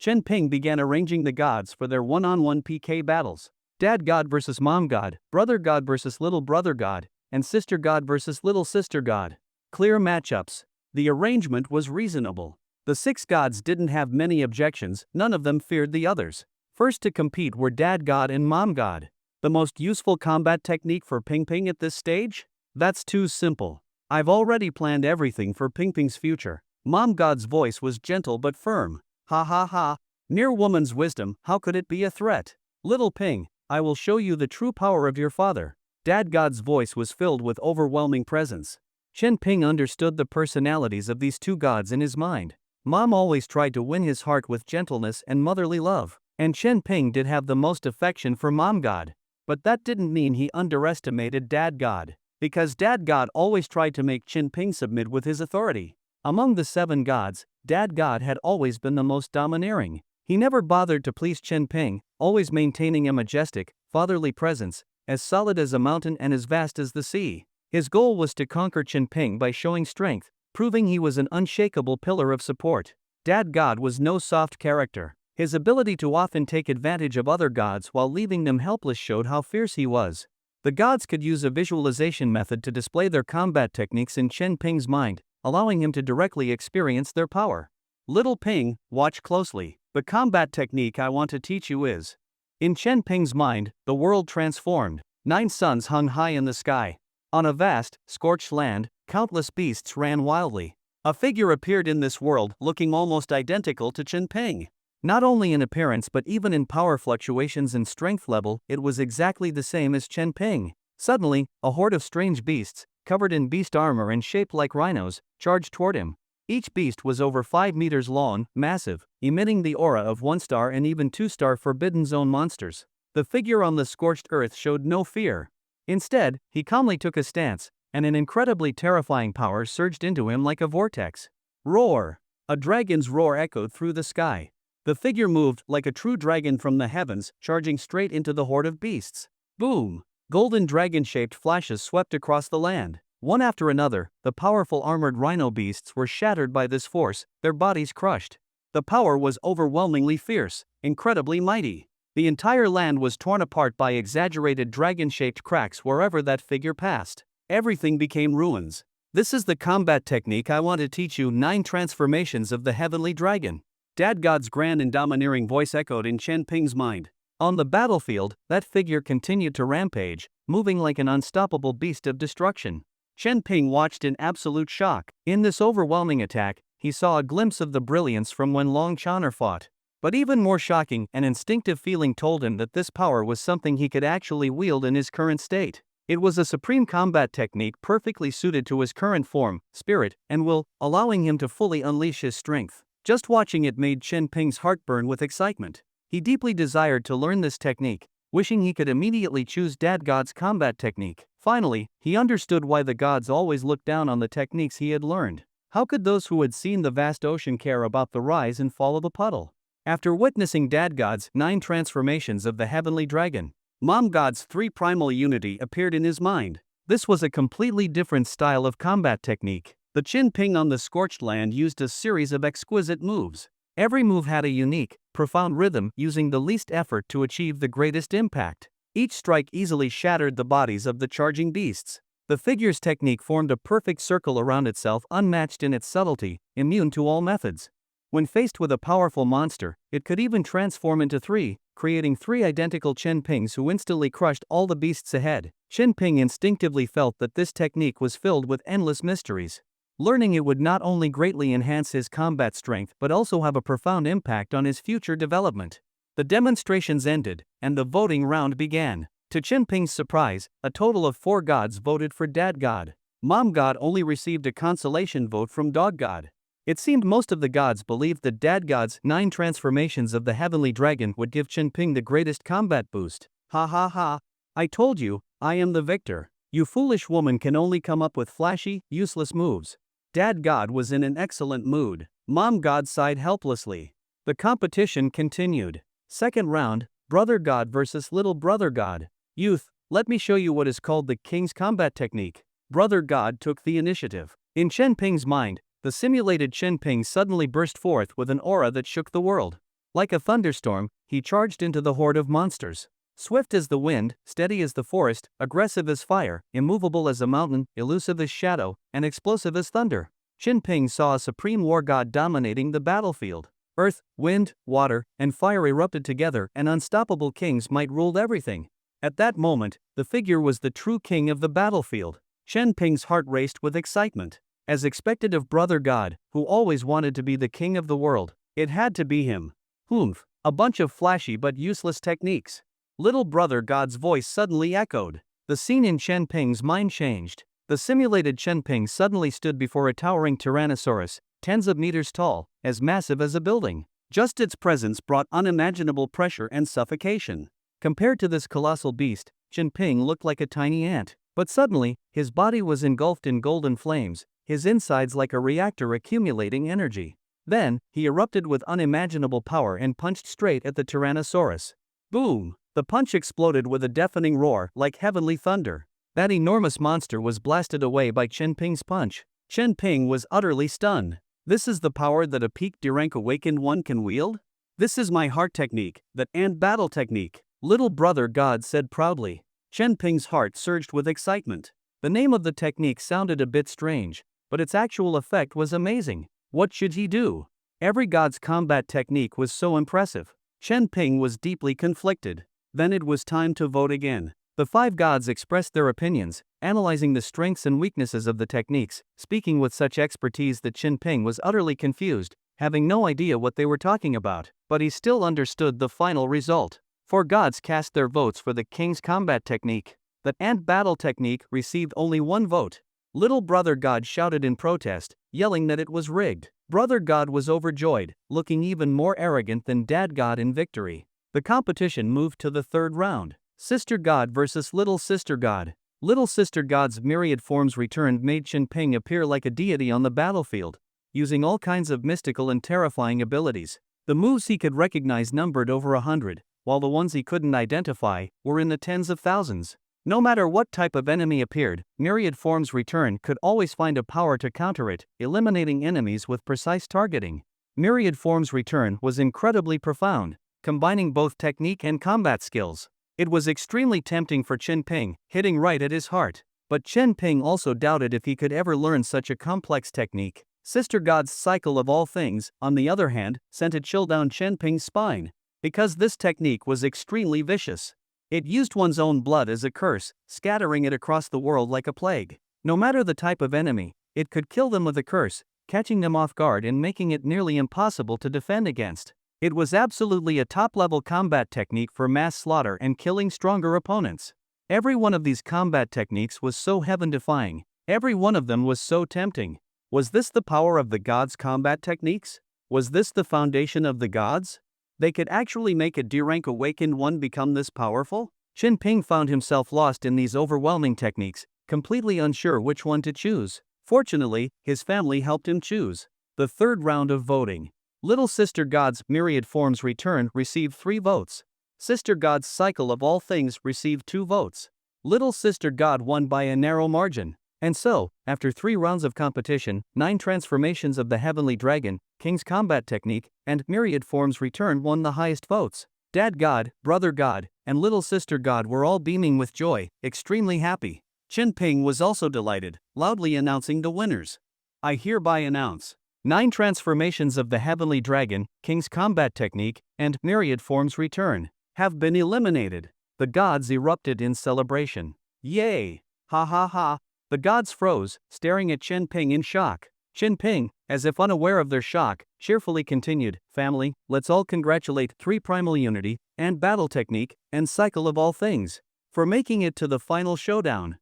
Qin Ping began arranging the gods for their one-on-one PK battles. Dad God versus Mom God, Brother God versus Little Brother God, and Sister God versus Little Sister God. Clear matchups. The arrangement was reasonable. The 6 gods didn't have many objections, none of them feared the others. First to compete were Dad God and Mom God. The most useful combat technique for Ping Ping at this stage? That's too simple. I've already planned everything for Ping Ping's future. Mom God's voice was gentle but firm. Ha ha ha. Mere woman's wisdom, how could it be a threat? Little Ping, I will show you the true power of your father. Dad God's voice was filled with overwhelming presence. Qin Ping understood the personalities of these 2 gods in his mind. Mom always tried to win his heart with gentleness and motherly love, and Qin Ping did have the most affection for Mom God. But that didn't mean he underestimated Dad God, because Dad God always tried to make Qin Ping submit with his authority. Among the 7 gods, Dad God had always been the most domineering. He never bothered to please Qin Ping, always maintaining a majestic, fatherly presence, as solid as a mountain and as vast as the sea. His goal was to conquer Qin Ping by showing strength, proving he was an unshakable pillar of support. Dad God was no soft character. His ability to often take advantage of other gods while leaving them helpless showed how fierce he was. The gods could use a visualization method to display their combat techniques in Qin Ping's mind, allowing him to directly experience their power. Little Ping, watch closely. The combat technique I want to teach you is. In Qin Ping's mind, the world transformed. 9 suns hung high in the sky. On a vast, scorched land, countless beasts ran wildly. A figure appeared in this world looking almost identical to Qin Ping. Not only in appearance but even in power fluctuations and strength level, it was exactly the same as Qin Ping. Suddenly, a horde of strange beasts, covered in beast armor and shaped like rhinos, charged toward him. Each beast was over 5 meters long, massive, emitting the aura of 1-star and even 2-star Forbidden Zone monsters. The figure on the scorched earth showed no fear. Instead, he calmly took a stance, and an incredibly terrifying power surged into him like a vortex. Roar! A dragon's roar echoed through the sky. The figure moved like a true dragon from the heavens, charging straight into the horde of beasts. Boom! Golden dragon-shaped flashes swept across the land. One after another, the powerful armored rhino beasts were shattered by this force, their bodies crushed. The power was overwhelmingly fierce, incredibly mighty. The entire land was torn apart by exaggerated dragon-shaped cracks wherever that figure passed. Everything became ruins. This is the combat technique I want to teach you. 9 transformations of the heavenly dragon. Dad God's grand and domineering voice echoed in Qin Ping's mind. On the battlefield, that figure continued to rampage, moving like an unstoppable beast of destruction. Qin Ping watched in absolute shock. In this overwhelming attack, he saw a glimpse of the brilliance from when Long Chan'er fought. But even more shocking, an instinctive feeling told him that this power was something he could actually wield in his current state. It was a supreme combat technique perfectly suited to his current form, spirit, and will, allowing him to fully unleash his strength. Just watching it made Qin Ping's heart burn with excitement. He deeply desired to learn this technique, wishing he could immediately choose Dad God's combat technique. Finally, he understood why the gods always looked down on the techniques he had learned. How could those who had seen the vast ocean care about the rise and fall of a puddle? After witnessing Dad God's 9 transformations of the heavenly dragon, Mom God's 3 primal unity appeared in his mind. This was a completely different style of combat technique. The Qin Ping on the scorched land used a series of exquisite moves. Every move had a unique, profound rhythm, using the least effort to achieve the greatest impact. Each strike easily shattered the bodies of the charging beasts. The figure's technique formed a perfect circle around itself, unmatched in its subtlety, immune to all methods. When faced with a powerful monster, it could even transform into 3, creating 3 identical Qin Pings who instantly crushed all the beasts ahead. Qin Ping instinctively felt that this technique was filled with endless mysteries. Learning it would not only greatly enhance his combat strength but also have a profound impact on his future development. The demonstrations ended, and the voting round began. To Qin Ping's surprise, a total of 4 gods voted for Dad God. Mom God only received a consolation vote from Dog God. It seemed most of the gods believed that Dad God's 9 transformations of the heavenly dragon would give Qin Ping the greatest combat boost. Ha ha ha. I told you, I am the victor. You foolish woman can only come up with flashy, useless moves. Dad God was in an excellent mood. Mom God sighed helplessly. The competition continued. Second round, Brother God versus Little Brother God. Youth, let me show you what is called the King's Combat Technique. Brother God took the initiative. In Chen Ping's mind, the simulated Chen Ping suddenly burst forth with an aura that shook the world. Like a thunderstorm, he charged into the horde of monsters. Swift as the wind, steady as the forest, aggressive as fire, immovable as a mountain, elusive as shadow, and explosive as thunder. Chen Ping saw a supreme war god dominating the battlefield. Earth, wind, water, and fire erupted together, and unstoppable king's might ruled everything. At that moment, the figure was the true king of the battlefield. Chen Ping's heart raced with excitement. As expected of Brother God, who always wanted to be the king of the world, it had to be him. Humph, a bunch of flashy but useless techniques. Little Brother God's voice suddenly echoed. The scene in Chen Ping's mind changed. The simulated Chen Ping suddenly stood before a towering Tyrannosaurus, tens of meters tall, as massive as a building. Just its presence brought unimaginable pressure and suffocation. Compared to this colossal beast, Chen Ping looked like a tiny ant. But suddenly, his body was engulfed in golden flames, his insides like a reactor accumulating energy. Then, he erupted with unimaginable power and punched straight at the Tyrannosaurus. Boom! The punch exploded with a deafening roar like heavenly thunder. That enormous monster was blasted away by Chen Ping's punch. Chen Ping was utterly stunned. This is the power that a peak D-rank awakened one can wield? This is my heart technique, that and battle technique, Little Brother God said proudly. Chen Ping's heart surged with excitement. The name of the technique sounded a bit strange, but its actual effect was amazing. What should he do? Every god's combat technique was so impressive. Chen Ping was deeply conflicted. Then it was time to vote again. The 5 gods expressed their opinions, analyzing the strengths and weaknesses of the techniques, speaking with such expertise that Chen Ping was utterly confused, having no idea what they were talking about, but he still understood the final result. 4 gods cast their votes for the King's Combat Technique. The Ant Battle Technique received only 1 vote. Little Brother God shouted in protest, yelling that it was rigged. Brother God was overjoyed, looking even more arrogant than Dad God in victory. The competition moved to the 3rd round. Sister God versus Little Sister God. Little Sister God's myriad forms returned made Chen Ping appear like a deity on the battlefield, using all kinds of mystical and terrifying abilities. The moves he could recognize numbered over 100, while the ones he couldn't identify were in the tens of thousands. No matter what type of enemy appeared, myriad forms return could always find a power to counter it, eliminating enemies with precise targeting. Myriad forms return was incredibly profound, combining both technique and combat skills. It was extremely tempting for Chen Ping, hitting right at his heart. But Chen Ping also doubted if he could ever learn such a complex technique. Sister God's cycle of all things, on the other hand, sent a chill down Chen Ping's spine. Because this technique was extremely vicious. It used one's own blood as a curse, scattering it across the world like a plague. No matter the type of enemy, it could kill them with a curse, catching them off guard and making it nearly impossible to defend against. It was absolutely a top-level combat technique for mass slaughter and killing stronger opponents. Every one of these combat techniques was so heaven-defying. Every one of them was so tempting. Was this the power of the gods' combat techniques? Was this the foundation of the gods? They could actually make a D-rank awakened one become this powerful? Chen Ping found himself lost in these overwhelming techniques, completely unsure which one to choose. Fortunately, his family helped him choose. The 3rd round of voting. Little Sister God's myriad forms return received 3 votes. Sister God's cycle of all things received 2 votes. Little Sister God won by a narrow margin. And so, after 3 rounds of competition, 9 transformations of the Heavenly Dragon, King's Combat Technique, and Myriad Forms Return won the highest votes. Dad God, Brother God, and Little Sister God were all beaming with joy, extremely happy. Chen Ping was also delighted, loudly announcing the winners. I hereby announce 9 transformations of the Heavenly Dragon, King's Combat Technique, and Myriad Forms Return have been eliminated. The gods erupted in celebration. Yay! Ha ha ha! The gods froze, staring at Chen Ping in shock. Chen Ping, as if unaware of their shock, cheerfully continued, "Family, let's all congratulate 3 Primal Unity, and Battle Technique, and Cycle of All Things, for making it to the final showdown."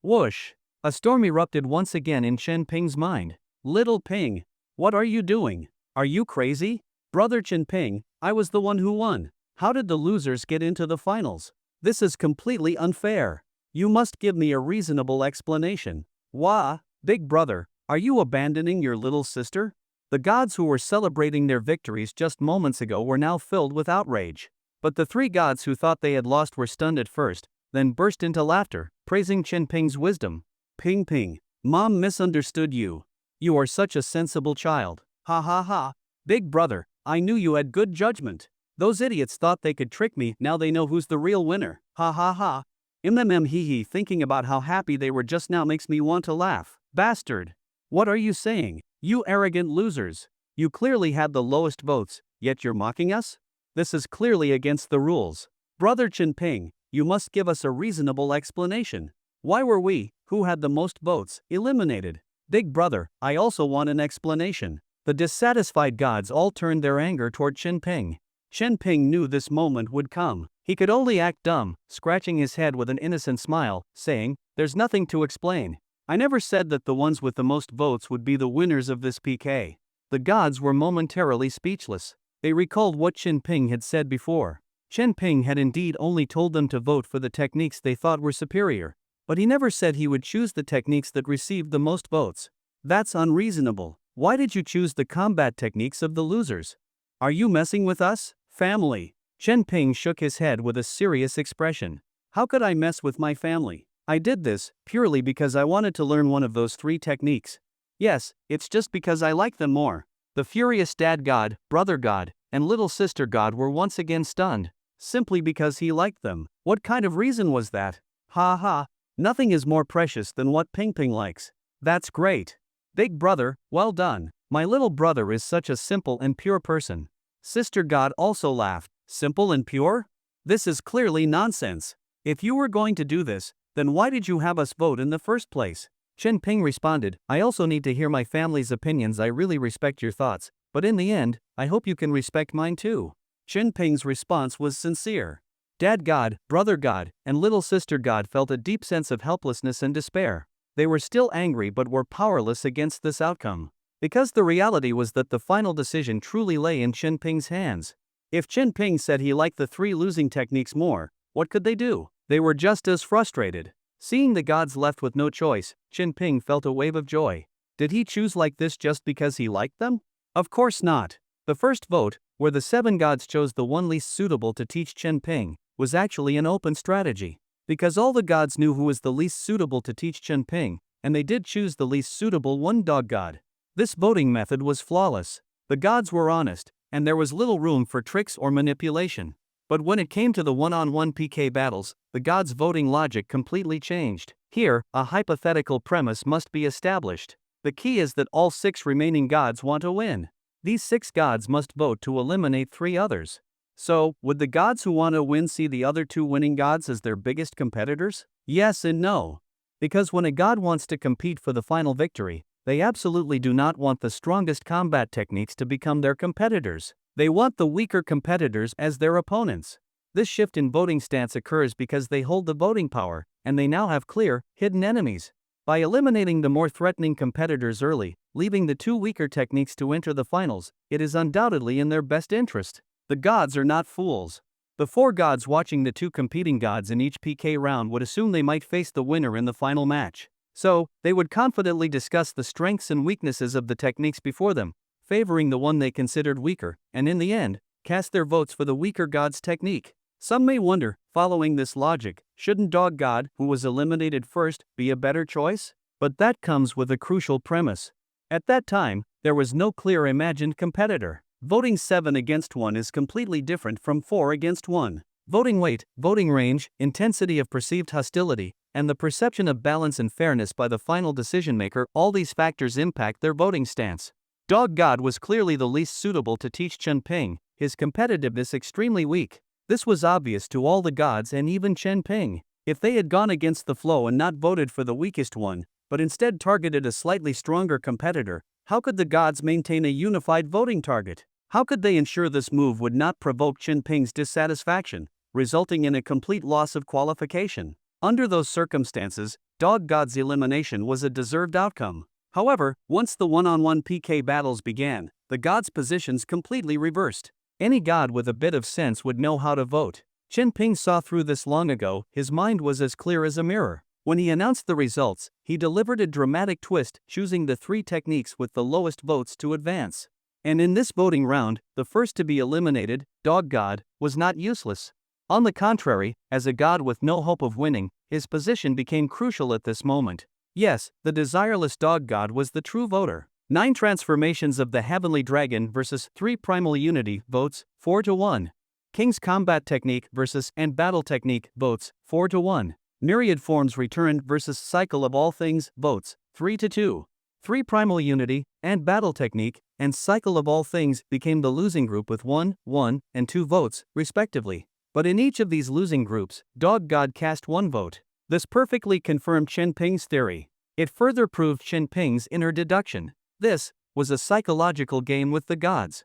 Whoosh! A storm erupted once again in Chen Ping's mind. Little Ping, what are you doing? Are you crazy? Brother Chen Ping, I was the one who won. How did the losers get into the finals? This is completely unfair. You must give me a reasonable explanation. Wah, big brother, are you abandoning your little sister? The gods who were celebrating their victories just moments ago were now filled with outrage. But the three gods who thought they had lost were stunned at first, then burst into laughter, praising Chen Ping's wisdom. Ping Ping, Mom misunderstood you. You are such a sensible child. Ha ha ha. Big brother, I knew you had good judgment. Those idiots thought they could trick me, now they know who's the real winner. Ha ha ha. Hee hee, thinking about how happy they were just now makes me want to laugh. Bastard. What are you saying? You arrogant losers. You clearly had the lowest votes, yet you're mocking us? This is clearly against the rules. Brother Chen Ping, you must give us a reasonable explanation. Why were we, who had the most votes, eliminated? Big brother, I also want an explanation. The dissatisfied gods all turned their anger toward Chen Ping. Chen Ping knew this moment would come. He could only act dumb, scratching his head with an innocent smile, saying, "There's nothing to explain. I never said that the ones with the most votes would be the winners of this PK." The gods were momentarily speechless. They recalled what Chen Ping had said before. Chen Ping had indeed only told them to vote for the techniques they thought were superior, but he never said he would choose the techniques that received the most votes. That's unreasonable. Why did you choose the combat techniques of the losers? Are you messing with us, family? Chen Ping shook his head with a serious expression. How could I mess with my family? I did this purely because I wanted to learn one of those three techniques. Yes, it's just because I like them more. The furious dad god, brother god, and little sister god were once again stunned, simply because he liked them. What kind of reason was that? Ha ha, nothing is more precious than what Ping Ping likes. That's great. Big brother, well done. My little brother is such a simple and pure person. Sister god also laughed. Simple and pure? This is clearly nonsense. If you were going to do this, then why did you have us vote in the first place? Chen Ping responded, I also need to hear my family's opinions. I really respect your thoughts, but in the end, I hope you can respect mine too. Chen Ping's response was sincere. Dad god, brother god, and little sister god felt a deep sense of helplessness and despair. They were still angry but were powerless against this outcome. Because the reality was that the final decision truly lay in Chen Ping's hands. If Chen Ping said he liked the three losing techniques more, what could they do? They were just as frustrated. Seeing the gods left with no choice, Chen Ping felt a wave of joy. Did he choose like this just because he liked them? Of course not. The first vote, where the 7 gods chose the one least suitable to teach Chen Ping, was actually an open strategy. Because all the gods knew who was the least suitable to teach Chen Ping, and they did choose the least suitable one dog god. This voting method was flawless. The gods were honest, and there was little room for tricks or manipulation. But when it came to the one-on-one PK battles, the gods' voting logic completely changed. Here, a hypothetical premise must be established. The key is that all 6 remaining gods want to win. These 6 gods must vote to eliminate 3 others. So, would the gods who want to win see the other 2 winning gods as their biggest competitors? Yes and no. Because when a god wants to compete for the final victory, they absolutely do not want the strongest combat techniques to become their competitors. They want the weaker competitors as their opponents. This shift in voting stance occurs because they hold the voting power, and they now have clear, hidden enemies. By eliminating the more threatening competitors early, leaving the 2 weaker techniques to enter the finals, it is undoubtedly in their best interest. The gods are not fools. The 4 gods watching the 2 competing gods in each PK round would assume they might face the winner in the final match. So, they would confidently discuss the strengths and weaknesses of the techniques before them, favoring the one they considered weaker, and in the end, cast their votes for the weaker god's technique. Some may wonder, following this logic, shouldn't Dog God, who was eliminated first, be a better choice? But that comes with a crucial premise. At that time, there was no clear imagined competitor. Voting 7 against 1 is completely different from 4 against 1. Voting weight, voting range, intensity of perceived hostility, and the perception of balance and fairness by the final decision maker, all these factors impact their voting stance. Dog God was clearly the least suitable to teach Chen Ping, his competitiveness extremely weak. This was obvious to all the gods and even Chen Ping. If they had gone against the flow and not voted for the weakest one, but instead targeted a slightly stronger competitor, how could the gods maintain a unified voting target? How could they ensure this move would not provoke Chen Ping's dissatisfaction, resulting in a complete loss of qualification? Under those circumstances, Dog God's elimination was a deserved outcome. However, once the one-on-one PK battles began, the gods' positions completely reversed. Any god with a bit of sense would know how to vote. Chen Ping saw through this long ago. His mind was as clear as a mirror. When he announced the results, he delivered a dramatic twist, choosing the 3 techniques with the lowest votes to advance. And in this voting round, the first to be eliminated, Dog God, was not useless. On the contrary, as a god with no hope of winning, his position became crucial at this moment. Yes, the desireless Dog God was the true voter. 9 transformations of the Heavenly Dragon versus 3 Primal Unity votes, 4-1. King's Combat Technique versus and Battle Technique votes, 4-1. Myriad Forms Return versus Cycle of All Things votes, 3-2. 3 Primal Unity and Battle Technique and Cycle of All Things became the losing group with 1, 1, and 2 votes, respectively. But in each of these losing groups, Dog God cast 1 vote. This perfectly confirmed Chen Ping's theory. It further proved Chen Ping's inner deduction. This was a psychological game with the gods.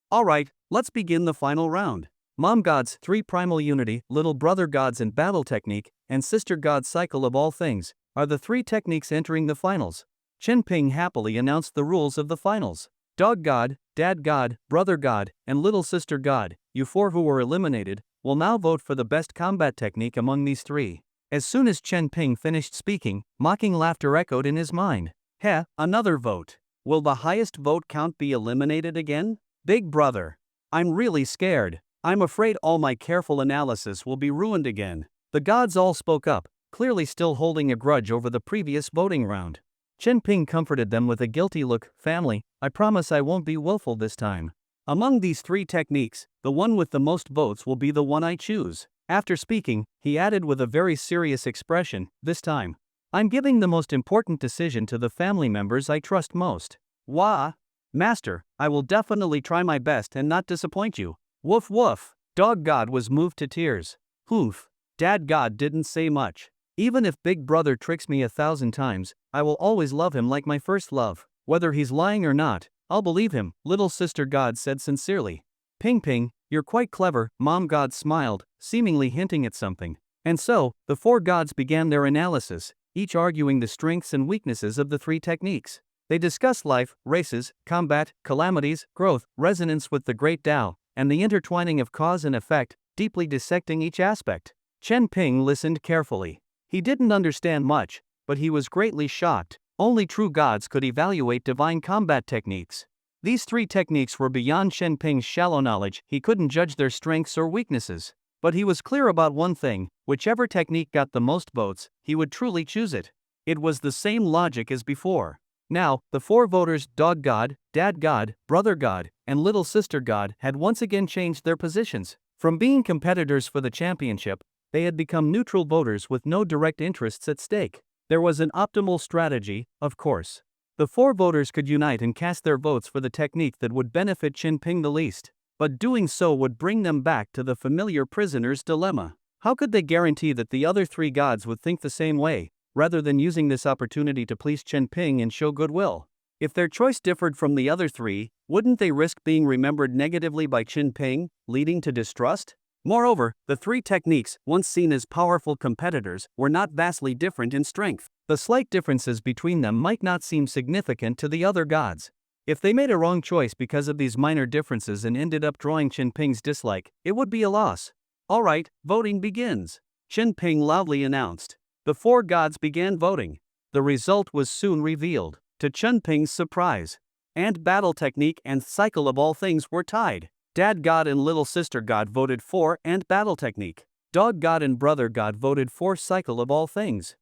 Alright, let's begin the final round. Mom Gods 3 Primal Unity, Little Brother Gods and Battle Technique, and Sister God's Cycle of All Things are the 3 techniques entering the finals. Chen Ping happily announced the rules of the finals. Dog God, Dad God, Brother God, and Little Sister God, you 4 who were eliminated, will now vote for the best combat technique among these 3. As soon as Chen Ping finished speaking, mocking laughter echoed in his mind. Heh, another vote. Will the highest vote count be eliminated again? Big brother. I'm really scared. I'm afraid all my careful analysis will be ruined again. The gods all spoke up, clearly still holding a grudge over the previous voting round. Chen Ping comforted them with a guilty look. Family, I promise I won't be willful this time. Among these 3 techniques, the one with the most votes will be the one I choose. After speaking, he added with a very serious expression, this time, I'm giving the most important decision to the family members I trust most. Wah! Master, I will definitely try my best and not disappoint you. Woof woof. Dog God was moved to tears. Hoof. Dad God didn't say much. Even if Big Brother tricks me 1,000 times, I will always love him like my first love. Whether he's lying or not, I'll believe him, Little Sister God said sincerely. Ping Ping, you're quite clever, Mom God smiled, seemingly hinting at something. And so, the 4 gods began their analysis, each arguing the strengths and weaknesses of the 3 techniques. They discussed life, races, combat, calamities, growth, resonance with the Great Tao, and the intertwining of cause and effect, deeply dissecting each aspect. Chen Ping listened carefully. He didn't understand much, but he was greatly shocked. Only true gods could evaluate divine combat techniques. These 3 techniques were beyond Chen Ping's shallow knowledge. He couldn't judge their strengths or weaknesses. But he was clear about one thing, whichever technique got the most votes, he would truly choose it. It was the same logic as before. Now, the 4 voters, Dog God, Dad God, Brother God, and Little Sister God, had once again changed their positions. From being competitors for the championship, they had become neutral voters with no direct interests at stake. There was an optimal strategy, of course. The 4 voters could unite and cast their votes for the technique that would benefit Chen Ping the least. But doing so would bring them back to the familiar prisoner's dilemma. How could they guarantee that the other 3 gods would think the same way, rather than using this opportunity to please Chen Ping and show goodwill? If their choice differed from the other 3, wouldn't they risk being remembered negatively by Chen Ping, leading to distrust? Moreover, the 3 techniques, once seen as powerful competitors, were not vastly different in strength. The slight differences between them might not seem significant to the other gods. If they made a wrong choice because of these minor differences and ended up drawing Chen Ping's dislike, it would be a loss. Alright, voting begins. Chen Ping loudly announced. The 4 gods began voting. The result was soon revealed. To Chen Ping's surprise, and Battle Technique and Cycle of All Things were tied. Dad God and Little Sister God voted for and Battle Technique. Dog God and Brother God voted for Cycle of All Things.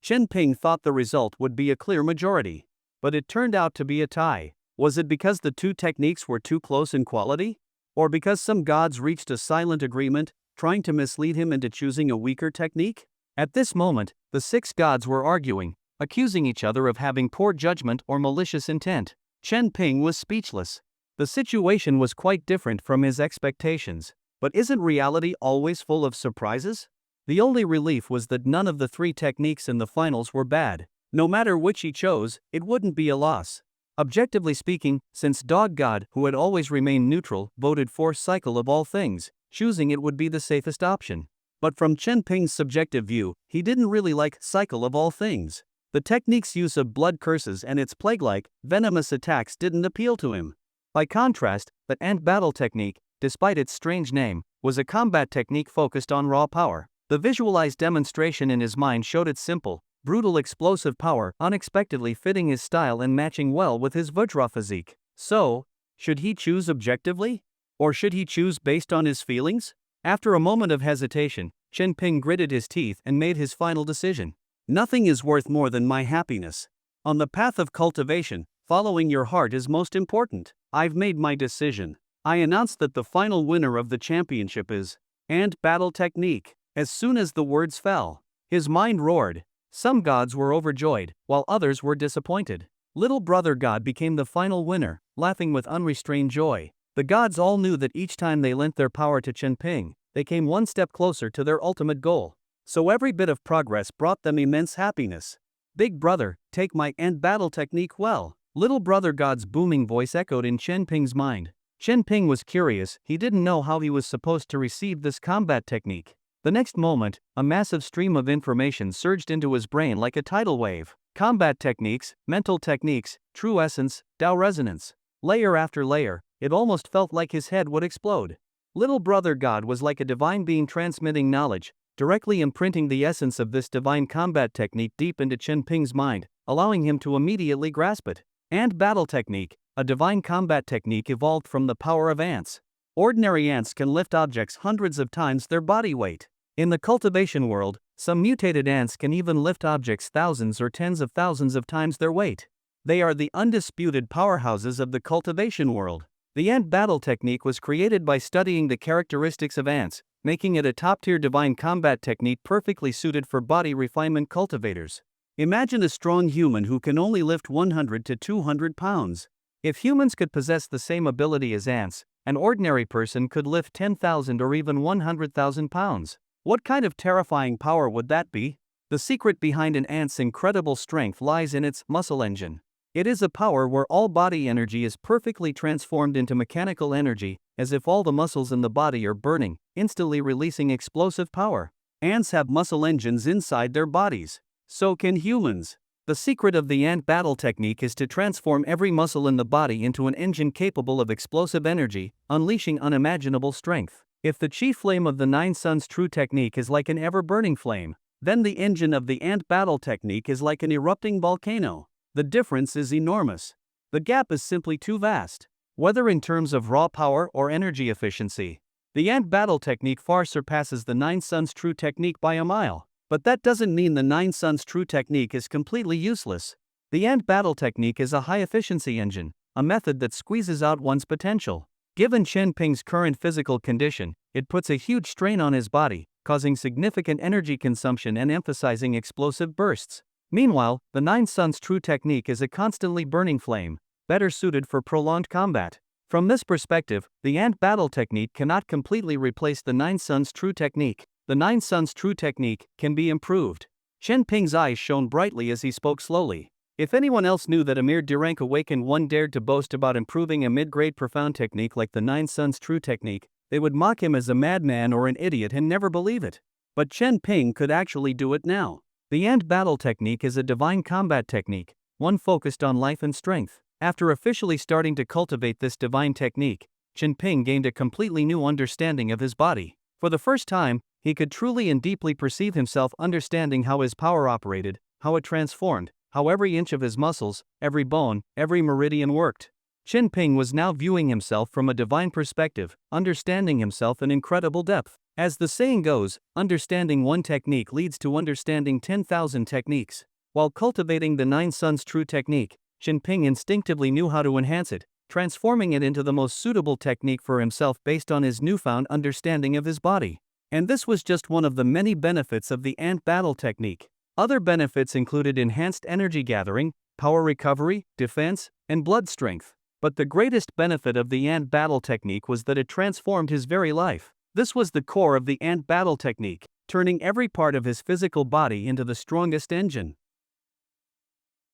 Chen Ping thought the result would be a clear majority. But it turned out to be a tie. Was it because the 2 techniques were too close in quality? Or because some gods reached a silent agreement, trying to mislead him into choosing a weaker technique? At this moment, the 6 gods were arguing, accusing each other of having poor judgment or malicious intent. Chen Ping was speechless. The situation was quite different from his expectations. But isn't reality always full of surprises? The only relief was that none of the 3 techniques in the finals were bad. No matter which he chose, it wouldn't be a loss. Objectively speaking, since Dog God, who had always remained neutral, voted for Cycle of All Things, choosing it would be the safest option. But from Chen Ping's subjective view, he didn't really like Cycle of All Things. The technique's use of blood curses and its plague-like, venomous attacks didn't appeal to him. By contrast, the Battle Technique, despite its strange name, was a combat technique focused on raw power. The visualized demonstration in his mind showed its simple, brutal explosive power unexpectedly fitting his style and matching well with his Vajra physique. So, should he choose objectively? Or should he choose based on his feelings? After a moment of hesitation, Chen Ping gritted his teeth and made his final decision. Nothing is worth more than my happiness. On the path of cultivation, following your heart is most important. I've made my decision. I announced that the final winner of the championship is and battle technique. As soon as the words fell, his mind roared. Some gods were overjoyed, while others were disappointed. Little brother God became the final winner, laughing with unrestrained joy. The gods all knew that each time they lent their power to Chen Ping, they came one step closer to their ultimate goal. So every bit of progress brought them immense happiness. Big brother, take my end battle technique well. Little brother God's booming voice echoed in Chen Ping's mind. Chen Ping was curious, he didn't know how he was supposed to receive this combat technique. The next moment, a massive stream of information surged into his brain like a tidal wave. Combat techniques, mental techniques, true essence, Tao resonance. Layer after layer, it almost felt like his head would explode. Little brother God was like a divine being transmitting knowledge, directly imprinting the essence of this divine combat technique deep into Chen Ping's mind, allowing him to immediately grasp it. And battle technique, a divine combat technique evolved from the power of ants. Ordinary ants can lift objects hundreds of times their body weight. In the cultivation world, some mutated ants can even lift objects thousands or tens of thousands of times their weight. They are the undisputed powerhouses of the cultivation world. The ant battle technique was created by studying the characteristics of ants, making it a top-tier divine combat technique perfectly suited for body refinement cultivators. Imagine a strong human who can only lift 100 to 200 pounds. If humans could possess the same ability as ants, an ordinary person could lift 10,000 or even 100,000 pounds. What kind of terrifying power would that be? The secret behind an ant's incredible strength lies in its muscle engine. It is a power where all body energy is perfectly transformed into mechanical energy, as if all the muscles in the body are burning, instantly releasing explosive power. Ants have muscle engines inside their bodies. So can humans. The secret of the ant battle technique is to transform every muscle in the body into an engine capable of explosive energy, unleashing unimaginable strength. If the chief flame of the Nine Suns true technique is like an ever-burning flame, then the engine of the ant battle technique is like an erupting volcano. The difference is enormous. The gap is simply too vast. Whether in terms of raw power or energy efficiency, the ant battle technique far surpasses the Nine Suns true technique by a mile. But that doesn't mean the Nine Suns true technique is completely useless. The ant battle technique is a high-efficiency engine, a method that squeezes out one's potential. Given Chen Ping's current physical condition, it puts a huge strain on his body, causing significant energy consumption and emphasizing explosive bursts. Meanwhile, the Nine Suns true technique is a constantly burning flame, better suited for prolonged combat. From this perspective, the ant battle technique cannot completely replace the Nine Suns true technique. The Nine Suns true technique can be improved. Chen Ping's eyes shone brightly as he spoke slowly. If anyone else knew that a mere D-rank awakened one dared to boast about improving a mid-grade profound technique like the Nine Suns true technique, they would mock him as a madman or an idiot and never believe it. But Chen Ping could actually do it now. The ant battle technique is a divine combat technique, one focused on life and strength. After officially starting to cultivate this divine technique, Chen Ping gained a completely new understanding of his body. For the first time, he could truly and deeply perceive himself understanding how his power operated, how it transformed, how every inch of his muscles, every bone, every meridian worked. Chen Ping was now viewing himself from a divine perspective, understanding himself in incredible depth. As the saying goes, understanding one technique leads to understanding 10,000 techniques. While cultivating the Nine Suns true technique, Chen Ping instinctively knew how to enhance it, transforming it into the most suitable technique for himself based on his newfound understanding of his body. And this was just one of the many benefits of the ant battle technique. Other benefits included enhanced energy gathering, power recovery, defense, and blood strength. But the greatest benefit of the ant battle technique was that it transformed his very life. This was the core of the ant battle technique, turning every part of his physical body into the strongest engine.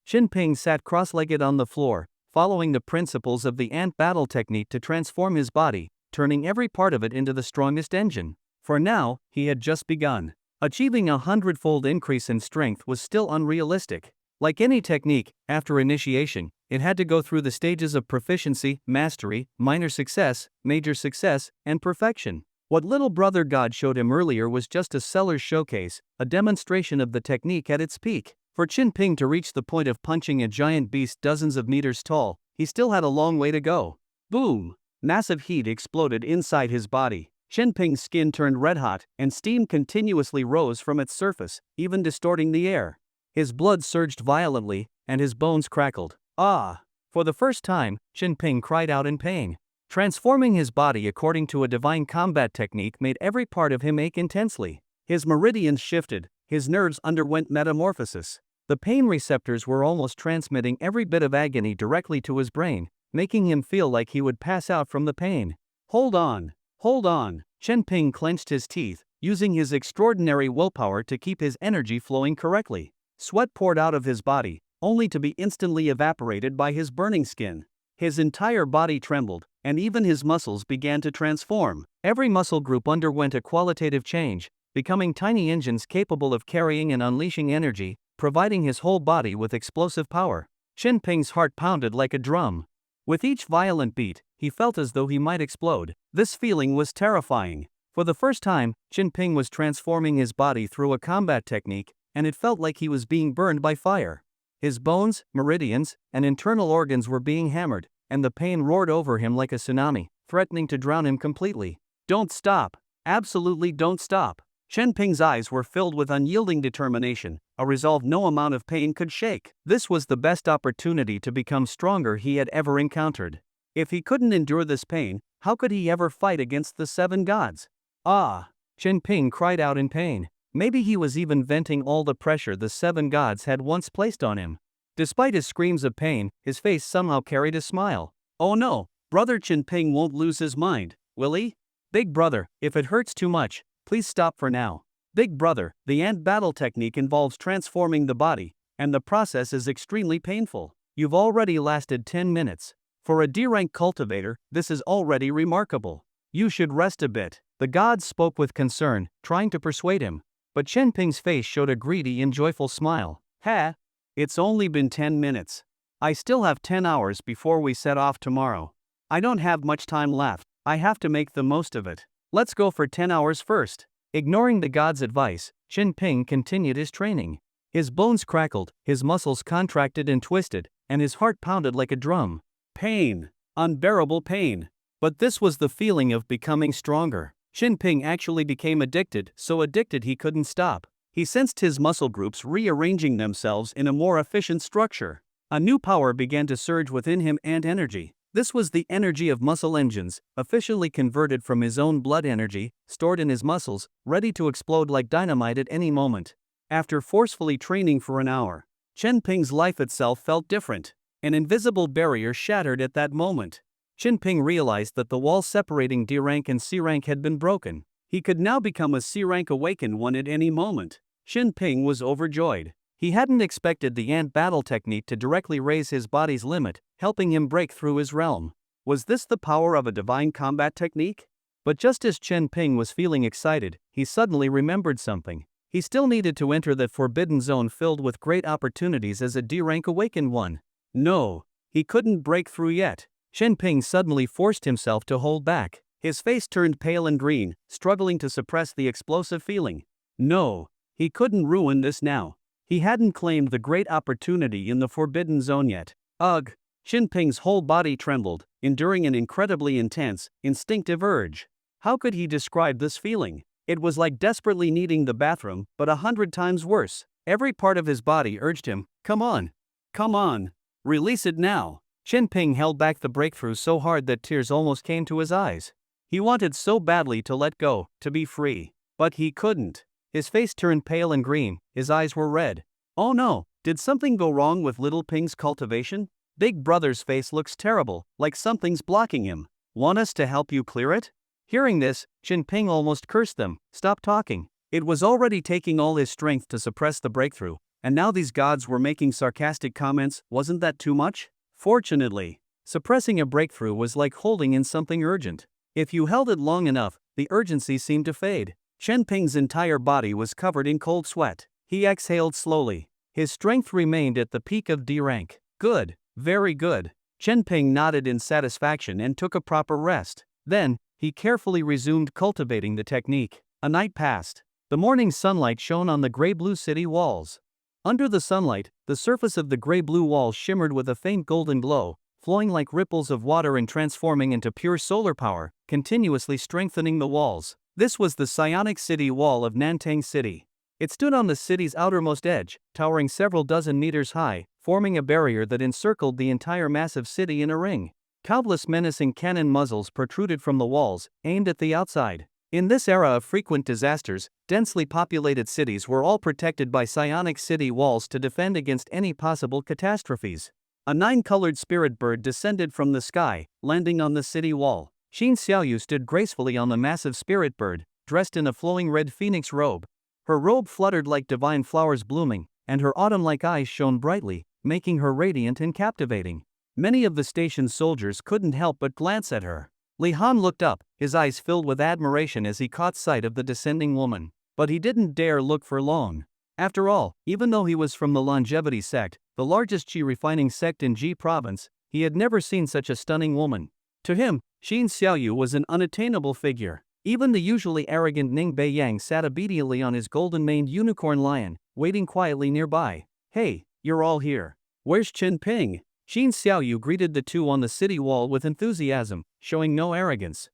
Chen Ping sat cross-legged on the floor, following the principles of the ant battle technique to transform his body, turning every part of it into the strongest engine. For now, he had just begun. Achieving a 100-fold increase in strength was still unrealistic. Like any technique, after initiation, it had to go through the stages of proficiency, mastery, minor success, major success, and perfection. What little brother God showed him earlier was just a seller's showcase, a demonstration of the technique at its peak. For Chin Ping to reach the point of punching a giant beast dozens of meters tall, he still had a long way to go. Boom! Massive heat exploded inside his body. Chin Ping's skin turned red-hot, and steam continuously rose from its surface, even distorting the air. His blood surged violently, and his bones crackled. Ah! For the first time, Chin Ping cried out in pain. Transforming his body according to a divine combat technique made every part of him ache intensely. His meridians shifted, his nerves underwent metamorphosis. The pain receptors were almost transmitting every bit of agony directly to his brain, making him feel like he would pass out from the pain. Hold on, hold on. Chin Ping clenched his teeth, using his extraordinary willpower to keep his energy flowing correctly. Sweat poured out of his body, only to be instantly evaporated by his burning skin. His entire body trembled, and even his muscles began to transform. Every muscle group underwent a qualitative change, becoming tiny engines capable of carrying and unleashing energy, providing his whole body with explosive power. Chin Ping's heart pounded like a drum. With each violent beat, he felt as though he might explode. This feeling was terrifying. For the first time, Chin Ping was transforming his body through a combat technique, and it felt like he was being burned by fire. His bones, meridians, and internal organs were being hammered, and the pain roared over him like a tsunami, threatening to drown him completely. Don't stop! Absolutely don't stop! Chin Ping's eyes were filled with unyielding determination, a resolve no amount of pain could shake. This was the best opportunity to become stronger he had ever encountered. If he couldn't endure this pain, how could he ever fight against the 7 gods? Ah! Chin Ping cried out in pain. Maybe he was even venting all the pressure the 7 gods had once placed on him. Despite his screams of pain, his face somehow carried a smile. Oh no, brother Chin Ping won't lose his mind, will he? Big brother, if it hurts too much, please stop for now. Big brother, the ant battle technique involves transforming the body, and the process is extremely painful. You've already lasted 10 minutes. For a D-rank cultivator, this is already remarkable. You should rest a bit. The gods spoke with concern, trying to persuade him. But Chin Ping's face showed a greedy and joyful smile. Ha! It's only been 10 minutes. I still have 10 hours before we set off tomorrow. I don't have much time left. I have to make the most of it. Let's go for 10 hours first. Ignoring the god's advice, Chin Ping continued his training. His bones crackled, his muscles contracted and twisted, and his heart pounded like a drum. Pain. Unbearable pain. But this was the feeling of becoming stronger. Chin Ping actually became addicted, so addicted he couldn't stop. He sensed his muscle groups rearranging themselves in a more efficient structure. A new power began to surge within him and energy. This was the energy of muscle engines, officially converted from his own blood energy, stored in his muscles, ready to explode like dynamite at any moment. After forcefully training for an hour, Chin Ping's life itself felt different. An invisible barrier shattered at that moment. Chin Ping realized that the wall separating D-rank and C-rank had been broken. He could now become a C-rank awakened one at any moment. Chin Ping was overjoyed. He hadn't expected the ant battle technique to directly raise his body's limit, helping him break through his realm. Was this the power of a divine combat technique? But just as Chin Ping was feeling excited, he suddenly remembered something. He still needed to enter that forbidden zone filled with great opportunities as a D-rank awakened one. No, he couldn't break through yet. Chin Ping suddenly forced himself to hold back. His face turned pale and green, struggling to suppress the explosive feeling. No, he couldn't ruin this now. He hadn't claimed the great opportunity in the forbidden zone yet. Ugh! Chin Ping's whole body trembled, enduring an incredibly intense, instinctive urge. How could he describe this feeling? It was like desperately needing the bathroom, but 100 times worse. Every part of his body urged him, come on! Come on! Release it now! Chin Ping held back the breakthrough so hard that tears almost came to his eyes. He wanted so badly to let go, to be free. But he couldn't. His face turned pale and green, his eyes were red. Oh no, did something go wrong with little Ping's cultivation? Big brother's face looks terrible, like something's blocking him. Want us to help you clear it? Hearing this, Chin Ping almost cursed them. Stop talking. It was already taking all his strength to suppress the breakthrough, and now these gods were making sarcastic comments. Wasn't that too much? Fortunately, suppressing a breakthrough was like holding in something urgent. If you held it long enough, the urgency seemed to fade. Chin Ping's entire body was covered in cold sweat. He exhaled slowly. His strength remained at the peak of D rank. Good, very good. Chin Ping nodded in satisfaction and took a proper rest. Then, he carefully resumed cultivating the technique. A night passed. The morning sunlight shone on the gray-blue city walls. Under the sunlight, the surface of the gray-blue walls shimmered with a faint golden glow, flowing like ripples of water and transforming into pure solar power, continuously strengthening the walls. This was the Psionic City Wall of Nantang City. It stood on the city's outermost edge, towering several dozen meters high, forming a barrier that encircled the entire massive city in a ring. Countless menacing cannon muzzles protruded from the walls, aimed at the outside. In this era of frequent disasters, densely populated cities were all protected by psionic city walls to defend against any possible catastrophes. A 9-colored spirit bird descended from the sky, landing on the city wall. Xin Xiaoyu stood gracefully on the massive spirit bird, dressed in a flowing red phoenix robe. Her robe fluttered like divine flowers blooming, and her autumn-like eyes shone brightly, making her radiant and captivating. Many of the station's soldiers couldn't help but glance at her. Li Han looked up, his eyes filled with admiration as he caught sight of the descending woman. But he didn't dare look for long. After all, even though he was from the Longevity sect, the largest Qi refining sect in Ji province, he had never seen such a stunning woman. To him, Xin Xiaoyu was an unattainable figure. Even the usually arrogant Ning Beiyang sat obediently on his golden-maned unicorn lion, waiting quietly nearby. "Hey, you're all here. Where's Chen Ping?" Xin Xiaoyu greeted the two on the city wall with enthusiasm, showing no arrogance.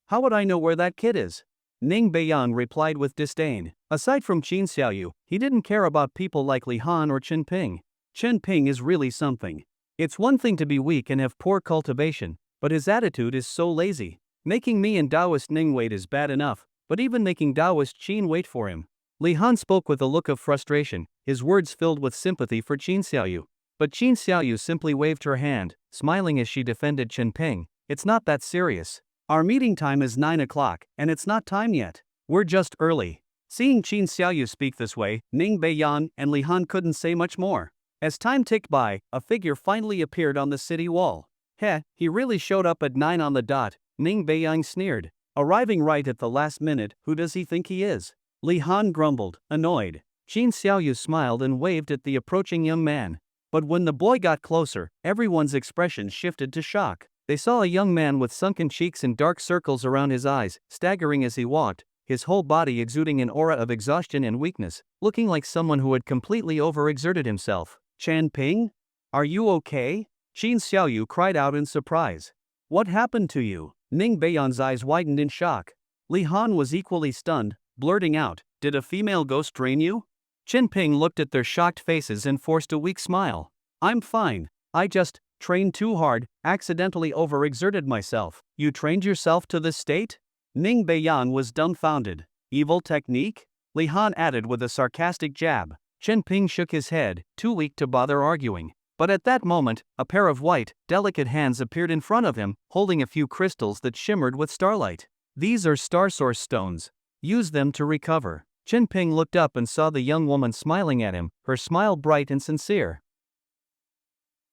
How would I know where that kid is?" Ning Beiyang replied with disdain. Aside from Xin Xiaoyu, he didn't care about people like Li Han or Chen Ping. Chen Ping is really something. It's one thing to be weak and have poor cultivation, but his attitude is so lazy. Making me and Taoist Ning wait is bad enough, but even making Taoist Qin wait for him. Li Han spoke with a look of frustration, his words filled with sympathy for Xin Xiaoyu. But Xin Xiaoyu simply waved her hand, smiling as she defended Chen Ping. "It's not that serious. Our meeting time is 9 o'clock, and it's not time yet. We're just early." Seeing Xin Xiaoyu speak this way, Ning Beiyang and Li Han couldn't say much more. As time ticked by, a figure finally appeared on the city wall. He really showed up at 9 on the dot, Ning Beiyang sneered. "Arriving right at the last minute, who does he think he is?" Li Han grumbled, annoyed. Xin Xiaoyu smiled and waved at the approaching young man. But when the boy got closer, everyone's expression shifted to shock. They saw a young man with sunken cheeks and dark circles around his eyes, staggering as he walked, his whole body exuding an aura of exhaustion and weakness, looking like someone who had completely overexerted himself. "Chen Ping? Are you okay?" Xin Xiaoyu cried out in surprise. "What happened to you?" Ning Beiyang's eyes widened in shock. Li Han was equally stunned, blurting out, "Did a female ghost drain you?" Chen Ping looked at their shocked faces and forced a weak smile. "I'm fine. I just trained too hard, accidentally overexerted myself." "You trained yourself to this state?" Ning Beiyang was dumbfounded. "Evil technique?" Li Han added with a sarcastic jab. Chen Ping shook his head, too weak to bother arguing. But at that moment, a pair of white, delicate hands appeared in front of him, holding a few crystals that shimmered with starlight. "These are star source stones. Use them to recover." Chen Ping looked up and saw the young woman smiling at him, her smile bright and sincere.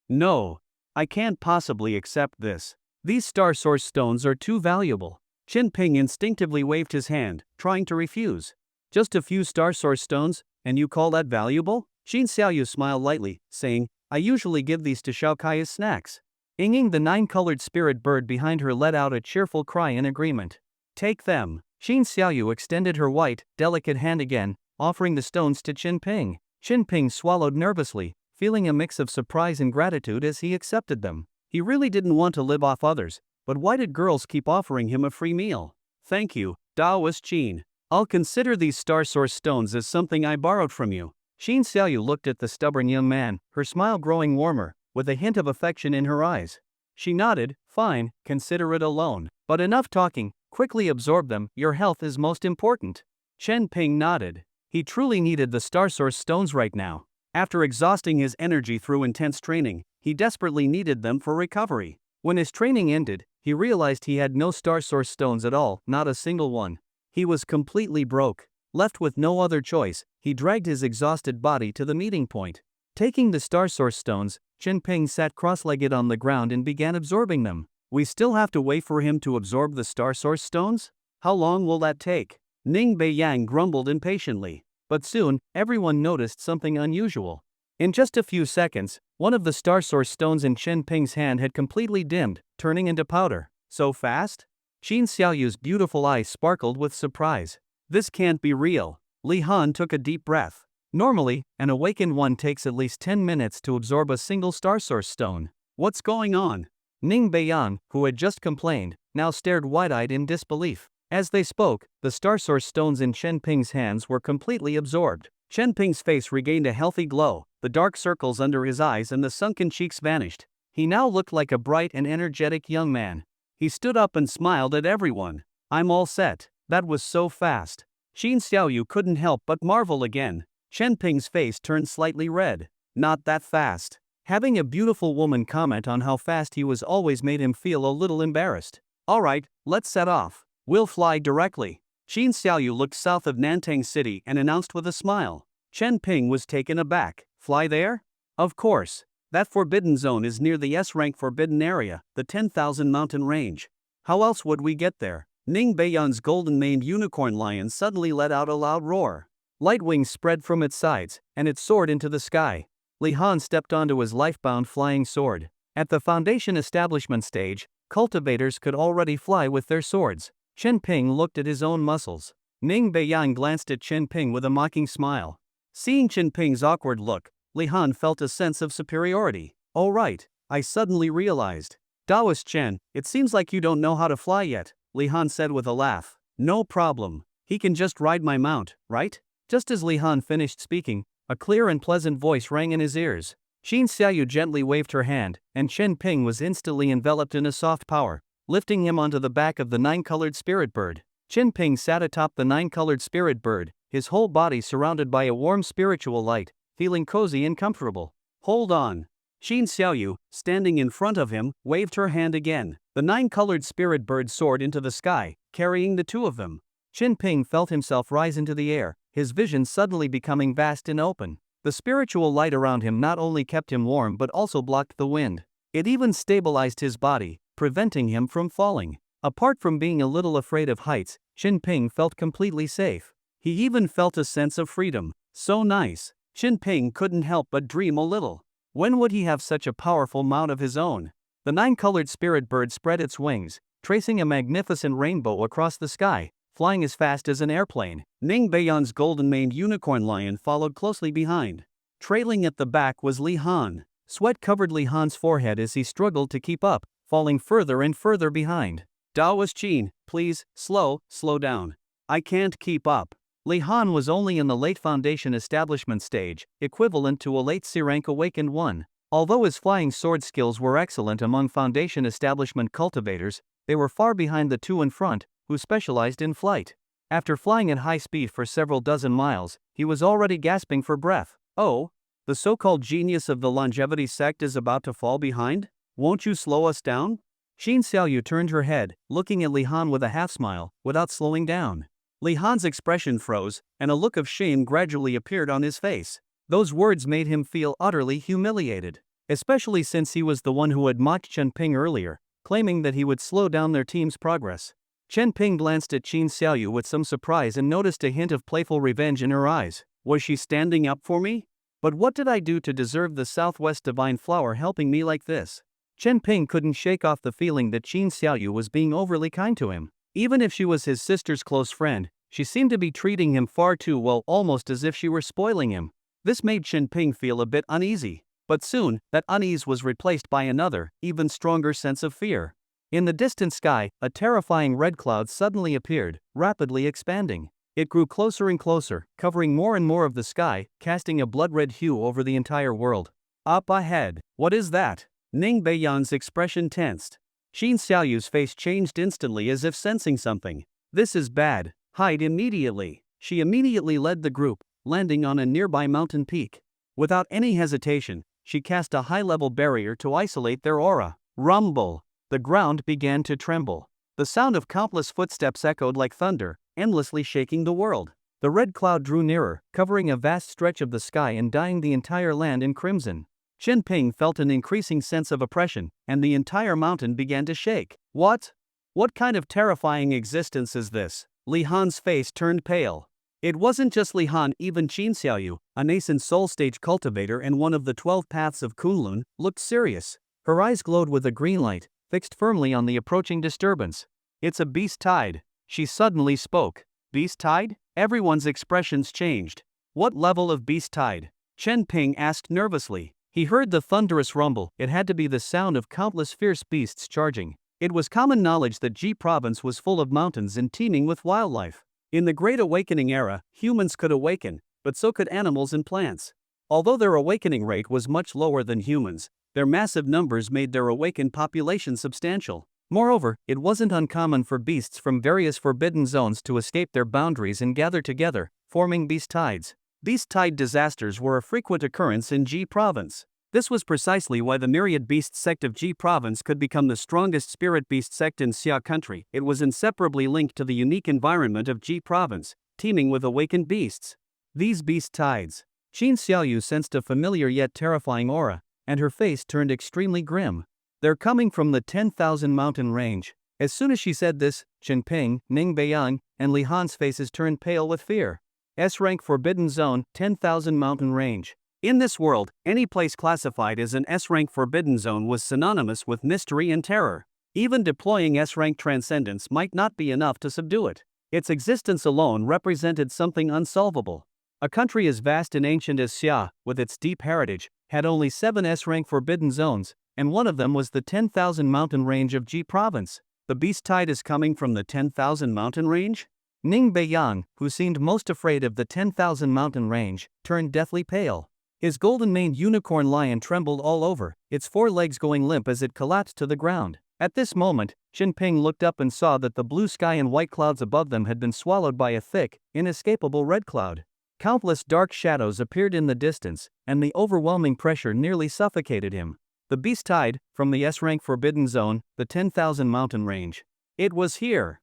"No, I can't possibly accept this. These star source stones are too valuable." Chen Ping instinctively waved his hand, trying to refuse. "Just a few star source stones, and you call that valuable?" Xin Xiaoyu smiled lightly, saying, "I usually give these to Xiaokai as snacks." Inging, the 9-colored spirit bird behind her, let out a cheerful cry in agreement. "Take them." Xin Xiaoyu extended her white, delicate hand again, offering the stones to Chen Ping. Chen Ping swallowed nervously, feeling a mix of surprise and gratitude as he accepted them. He really didn't want to live off others, but why did girls keep offering him a free meal? "Thank you, Taoist Qin. I'll consider these star source stones as something I borrowed from you." Xin Xiaoyu looked at the stubborn young man, her smile growing warmer, with a hint of affection in her eyes. She nodded, "Fine, consider it a loan. But enough talking, quickly absorb them, your health is most important." Chen Ping nodded. He truly needed the star source stones right now. After exhausting his energy through intense training, he desperately needed them for recovery. When his training ended, he realized he had no star source stones at all, not a single one. He was completely broke. Left with no other choice, he dragged his exhausted body to the meeting point. Taking the star source stones, Chen Ping sat cross-legged on the ground and began absorbing them. "We still have to wait for him to absorb the star source stones? How long will that take?" Ning Beiyang grumbled impatiently. But soon, everyone noticed something unusual. In just a few seconds, one of the star source stones in Chen Ping's hand had completely dimmed, turning into powder. "So fast?" Qin Xiaoyu's beautiful eyes sparkled with surprise. This can't be real. Li Han took a deep breath. Normally, an awakened one takes at least 10 minutes to absorb a single star source stone. What's going on? Ning Beiyang, who had just complained, now stared wide-eyed in disbelief. As they spoke, the star source stones in Chen Ping's hands were completely absorbed. Chen Ping's face regained a healthy glow, the dark circles under his eyes and the sunken cheeks vanished. He now looked like a bright and energetic young man. He stood up and smiled at everyone. I'm all set. That was so fast. Qin Xiaoyu couldn't help but marvel again. Chen Ping's face turned slightly red. Not that fast. Having a beautiful woman comment on how fast he was always made him feel a little embarrassed. Alright, let's set off. We'll fly directly. Qin Xiaoyu looked south of Nantang City and announced with a smile. Chen Ping was taken aback. Fly there? Of course. That forbidden zone is near the S-rank forbidden area, the 10,000 mountain range. How else would we get there? Ning Beiyang's golden-maned unicorn lion suddenly let out a loud roar. Light wings spread from its sides, and it soared into the sky. Li Han stepped onto his life-bound flying sword. At the foundation establishment stage, cultivators could already fly with their swords. Chen Ping looked at his own muscles. Ning Beiyang glanced at Chen Ping with a mocking smile. Seeing Chen Ping's awkward look, Li Han felt a sense of superiority. Oh right, I suddenly realized. Taoist Chen, it seems like you don't know how to fly yet, Li Han said with a laugh. No problem. He can just ride my mount, right? Just as Li Han finished speaking, a clear and pleasant voice rang in his ears. Qin Xiaoyu gently waved her hand, and Chen Ping was instantly enveloped in a soft power, lifting him onto the back of the nine-colored spirit bird. Chen Ping sat atop the nine-colored spirit bird, his whole body surrounded by a warm spiritual light, feeling cozy and comfortable. Hold on. Qin Xiaoyu, standing in front of him, waved her hand again. The nine-colored spirit bird soared into the sky, carrying the two of them. Chen Ping felt himself rise into the air, his vision suddenly becoming vast and open. The spiritual light around him not only kept him warm but also blocked the wind. It even stabilized his body, preventing him from falling. Apart from being a little afraid of heights, Chen Ping felt completely safe. He even felt a sense of freedom. So nice. Chen Ping couldn't help but dream a little. When would he have such a powerful mount of his own? The nine-colored spirit bird spread its wings, tracing a magnificent rainbow across the sky, flying as fast as an airplane. Ning Beiyang's golden-maned unicorn lion followed closely behind. Trailing at the back was Li Han. Sweat covered Li Han's forehead as he struggled to keep up, falling further and further behind. Taoist Qin, please, slow down. I can't keep up. Li Han was only in the late foundation establishment stage, equivalent to a late C-rank awakened one. Although his flying sword skills were excellent among foundation establishment cultivators, they were far behind the two in front, who specialized in flight. After flying at high speed for several dozen miles, he was already gasping for breath. Oh, the so-called genius of the longevity sect is about to fall behind? Won't you slow us down? Qin Xiaoyu turned her head, looking at Li Han with a half-smile, without slowing down. Li Han's expression froze, and a look of shame gradually appeared on his face. Those words made him feel utterly humiliated, especially since he was the one who had mocked Chen Ping earlier, claiming that he would slow down their team's progress. Chen Ping glanced at Qin Xiaoyu with some surprise and noticed a hint of playful revenge in her eyes. Was she standing up for me? But what did I do to deserve the Southwest Divine Flower helping me like this? Chen Ping couldn't shake off the feeling that Qin Xiaoyu was being overly kind to him. Even if she was his sister's close friend, she seemed to be treating him far too well, almost as if she were spoiling him. This made Chen Ping feel a bit uneasy. But soon, that unease was replaced by another, even stronger sense of fear. In the distant sky, a terrifying red cloud suddenly appeared, rapidly expanding. It grew closer and closer, covering more and more of the sky, casting a blood-red hue over the entire world. Up ahead. What is that? Ning Beiyang's expression tensed. Qin Xiaoyu's face changed instantly as if sensing something. This is bad. Hide immediately. She immediately led the group, landing on a nearby mountain peak. Without any hesitation, she cast a high-level barrier to isolate their aura. Rumble. The ground began to tremble. The sound of countless footsteps echoed like thunder, endlessly shaking the world. The red cloud drew nearer, covering a vast stretch of the sky and dyeing the entire land in crimson. Chen Ping felt an increasing sense of oppression, and the entire mountain began to shake. What? What kind of terrifying existence is this? Li Han's face turned pale. It wasn't just Li Han, even Qin Xiaoyu, a nascent soul-stage cultivator and one of the 12 paths of Kunlun, looked serious. Her eyes glowed with a green light, fixed firmly on the approaching disturbance. It's a beast tide. She suddenly spoke. Beast tide? Everyone's expressions changed. What level of beast tide? Chen Ping asked nervously. He heard the thunderous rumble. It had to be the sound of countless fierce beasts charging. It was common knowledge that Ji province was full of mountains and teeming with wildlife. In the Great Awakening era, humans could awaken, but so could animals and plants. Although their awakening rate was much lower than humans, their massive numbers made their awakened population substantial. Moreover, it wasn't uncommon for beasts from various forbidden zones to escape their boundaries and gather together, forming beast tides. Beast tide disasters were a frequent occurrence in Ji province. This was precisely why the myriad beast sect of Ji province could become the strongest spirit beast sect in Xia country. It was inseparably linked to the unique environment of Ji province, teeming with awakened beasts. These beast tides. Qin Xiaoyu sensed a familiar yet terrifying aura, and her face turned extremely grim. They're coming from the 10,000 mountain range. As soon as she said this, Chen Ping, Ning Beiyang, and Li Han's faces turned pale with fear. S-rank forbidden zone, 10,000 mountain range. In this world, any place classified as an S-rank forbidden zone was synonymous with mystery and terror. Even deploying S-rank transcendence might not be enough to subdue it. Its existence alone represented something unsolvable. A country as vast and ancient as Xia, with its deep heritage, had only 7 S-rank forbidden zones, and one of them was the 10,000 mountain range of Ji province. The beast tide is coming from the 10,000 mountain range? Ning Beiyang, who seemed most afraid of the 10,000 mountain range, turned deathly pale. His golden-maned unicorn lion trembled all over, its 4 legs going limp as it collapsed to the ground. At this moment, Chen Ping looked up and saw that the blue sky and white clouds above them had been swallowed by a thick, inescapable red cloud. Countless dark shadows appeared in the distance, and the overwhelming pressure nearly suffocated him. The beast tide, from the S-rank forbidden zone, the 10,000 mountain range. It was here.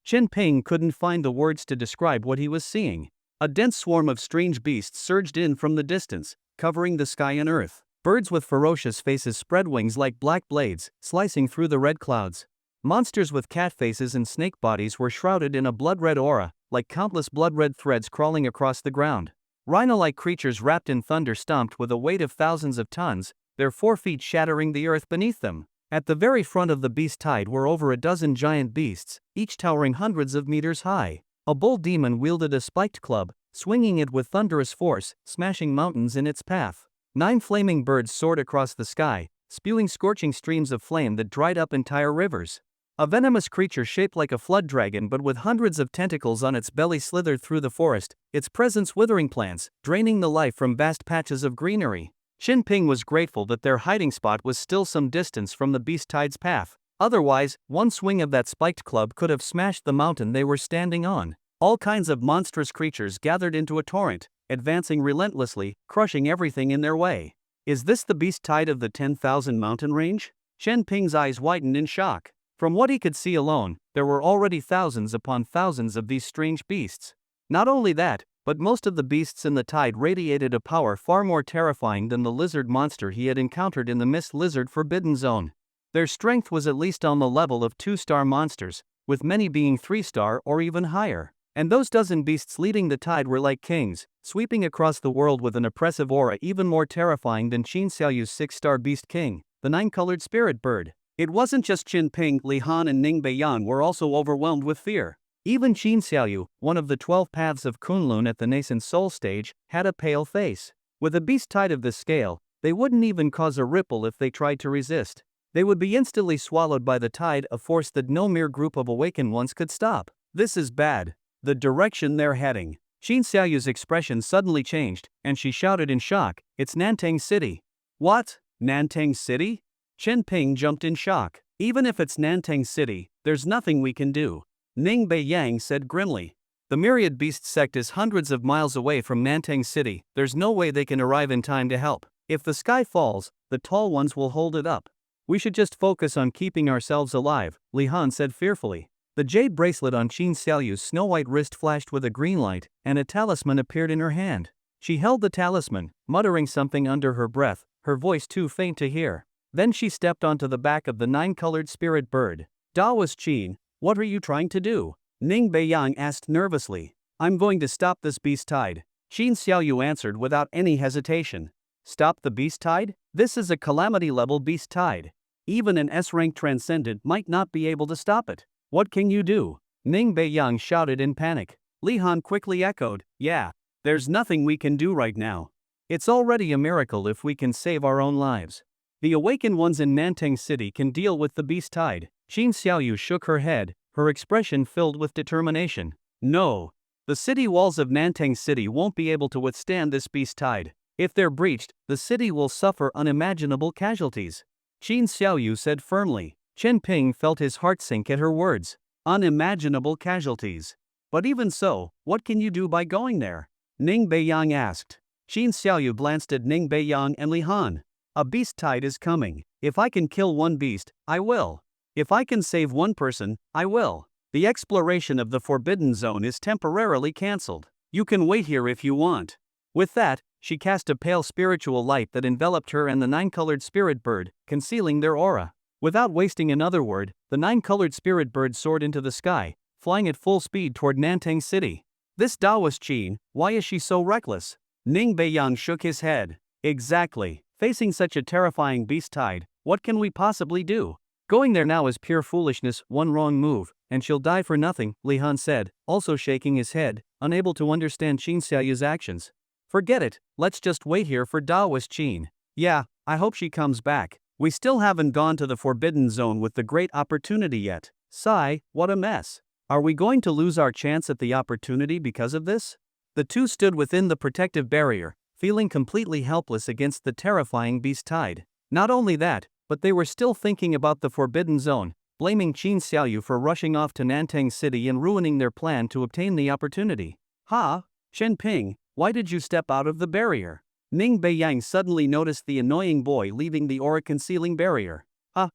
Chen Ping couldn't find the words to describe what he was seeing. A dense swarm of strange beasts surged in from the distance, covering the sky and earth. Birds with ferocious faces spread wings like black blades, slicing through the red clouds. Monsters with cat faces and snake bodies were shrouded in a blood-red aura, like countless blood-red threads crawling across the ground. Rhino-like creatures wrapped in thunder stomped with a weight of thousands of tons, their 4 feet shattering the earth beneath them. At the very front of the beast tide were over a dozen giant beasts, each towering hundreds of meters high. A bull demon wielded a spiked club, swinging it with thunderous force, smashing mountains in its path. 9 flaming birds soared across the sky, spewing scorching streams of flame that dried up entire rivers. A venomous creature shaped like a flood dragon but with hundreds of tentacles on its belly slithered through the forest, its presence withering plants, draining the life from vast patches of greenery. Chen Ping was grateful that their hiding spot was still some distance from the beast tide's path. Otherwise, one swing of that spiked club could have smashed the mountain they were standing on. All kinds of monstrous creatures gathered into a torrent, advancing relentlessly, crushing everything in their way. Is this the beast tide of the 10,000 mountain range? Chen Ping's eyes widened in shock. From what he could see alone, there were already thousands upon thousands of these strange beasts. Not only that, but most of the beasts in the tide radiated a power far more terrifying than the lizard monster he had encountered in the Mist Lizard Forbidden Zone. Their strength was at least on the level of 2-star monsters, with many being 3-star or even higher. And those dozen beasts leading the tide were like kings, sweeping across the world with an oppressive aura even more terrifying than Qin Xiaoyu's 6-star beast king, the 9-colored spirit bird. It wasn't just Chen Ping, Li Han and Ning Beiyang were also overwhelmed with fear. Even Qin Xiaoyu, one of the 12 paths of Kunlun at the nascent soul stage, had a pale face. With a beast tide of this scale, they wouldn't even cause a ripple if they tried to resist. They would be instantly swallowed by the tide, a force that no mere group of awakened ones could stop. This is bad. The direction they're heading. Qin Xiaoyu's expression suddenly changed, and she shouted in shock, "It's Nantang City." What? Nantang City? Chen Ping jumped in shock. Even if it's Nantang City, there's nothing we can do. Ning Beiyang said grimly. The myriad beast sect is hundreds of miles away from Nantang City, there's no way they can arrive in time to help. If the sky falls, the tall ones will hold it up. We should just focus on keeping ourselves alive, Li Han said fearfully. The jade bracelet on Qin Xiaoyu's snow-white wrist flashed with a green light, and a talisman appeared in her hand. She held the talisman, muttering something under her breath, her voice too faint to hear. Then she stepped onto the back of the 9-colored spirit bird. Dawas Qin, what are you trying to do? Ning Beiyang asked nervously. I'm going to stop this beast tide. Qin Xiaoyu answered without any hesitation. Stop the beast tide? This is a calamity-level beast tide. Even an S-rank transcendent might not be able to stop it. What can you do? Ning Beiyang shouted in panic. Li Han quickly echoed, yeah, there's nothing we can do right now. It's already a miracle if we can save our own lives. The awakened ones in Nantang City can deal with the beast tide. Qin Xiaoyu shook her head, her expression filled with determination. No. The city walls of Nantang City won't be able to withstand this beast tide. If they're breached, the city will suffer unimaginable casualties. Qin Xiaoyu said firmly. Chen Ping felt his heart sink at her words. Unimaginable casualties. But even so, what can you do by going there? Ning Beiyang asked. Qin Xiaoyu glanced at Ning Beiyang and Li Han. A beast tide is coming. If I can kill one beast, I will. If I can save one person, I will. The exploration of the Forbidden Zone is temporarily cancelled. You can wait here if you want. With that, she cast a pale spiritual light that enveloped her and the nine-colored spirit bird, concealing their aura. Without wasting another word, the nine-colored spirit bird soared into the sky, flying at full speed toward Nantang City. This Taoist Qin, why is she so reckless? Ning Beiyang shook his head. Exactly. Facing such a terrifying beast tide, what can we possibly do? Going there now is pure foolishness, one wrong move, and she'll die for nothing, Li Han said, also shaking his head, unable to understand Qin Xiaoyu's actions. Forget it, let's just wait here for Taoist Qin. Yeah, I hope she comes back. We still haven't gone to the Forbidden Zone with the great opportunity yet. Sigh, what a mess. Are we going to lose our chance at the opportunity because of this? The two stood within the protective barrier, feeling completely helpless against the terrifying beast tide. Not only that, but they were still thinking about the Forbidden Zone, blaming Qin Xiaoyu for rushing off to Nantang City and ruining their plan to obtain the opportunity. Ha! Chen Ping, why did you step out of the barrier? Ning Beiyang suddenly noticed the annoying boy leaving the aura-concealing barrier.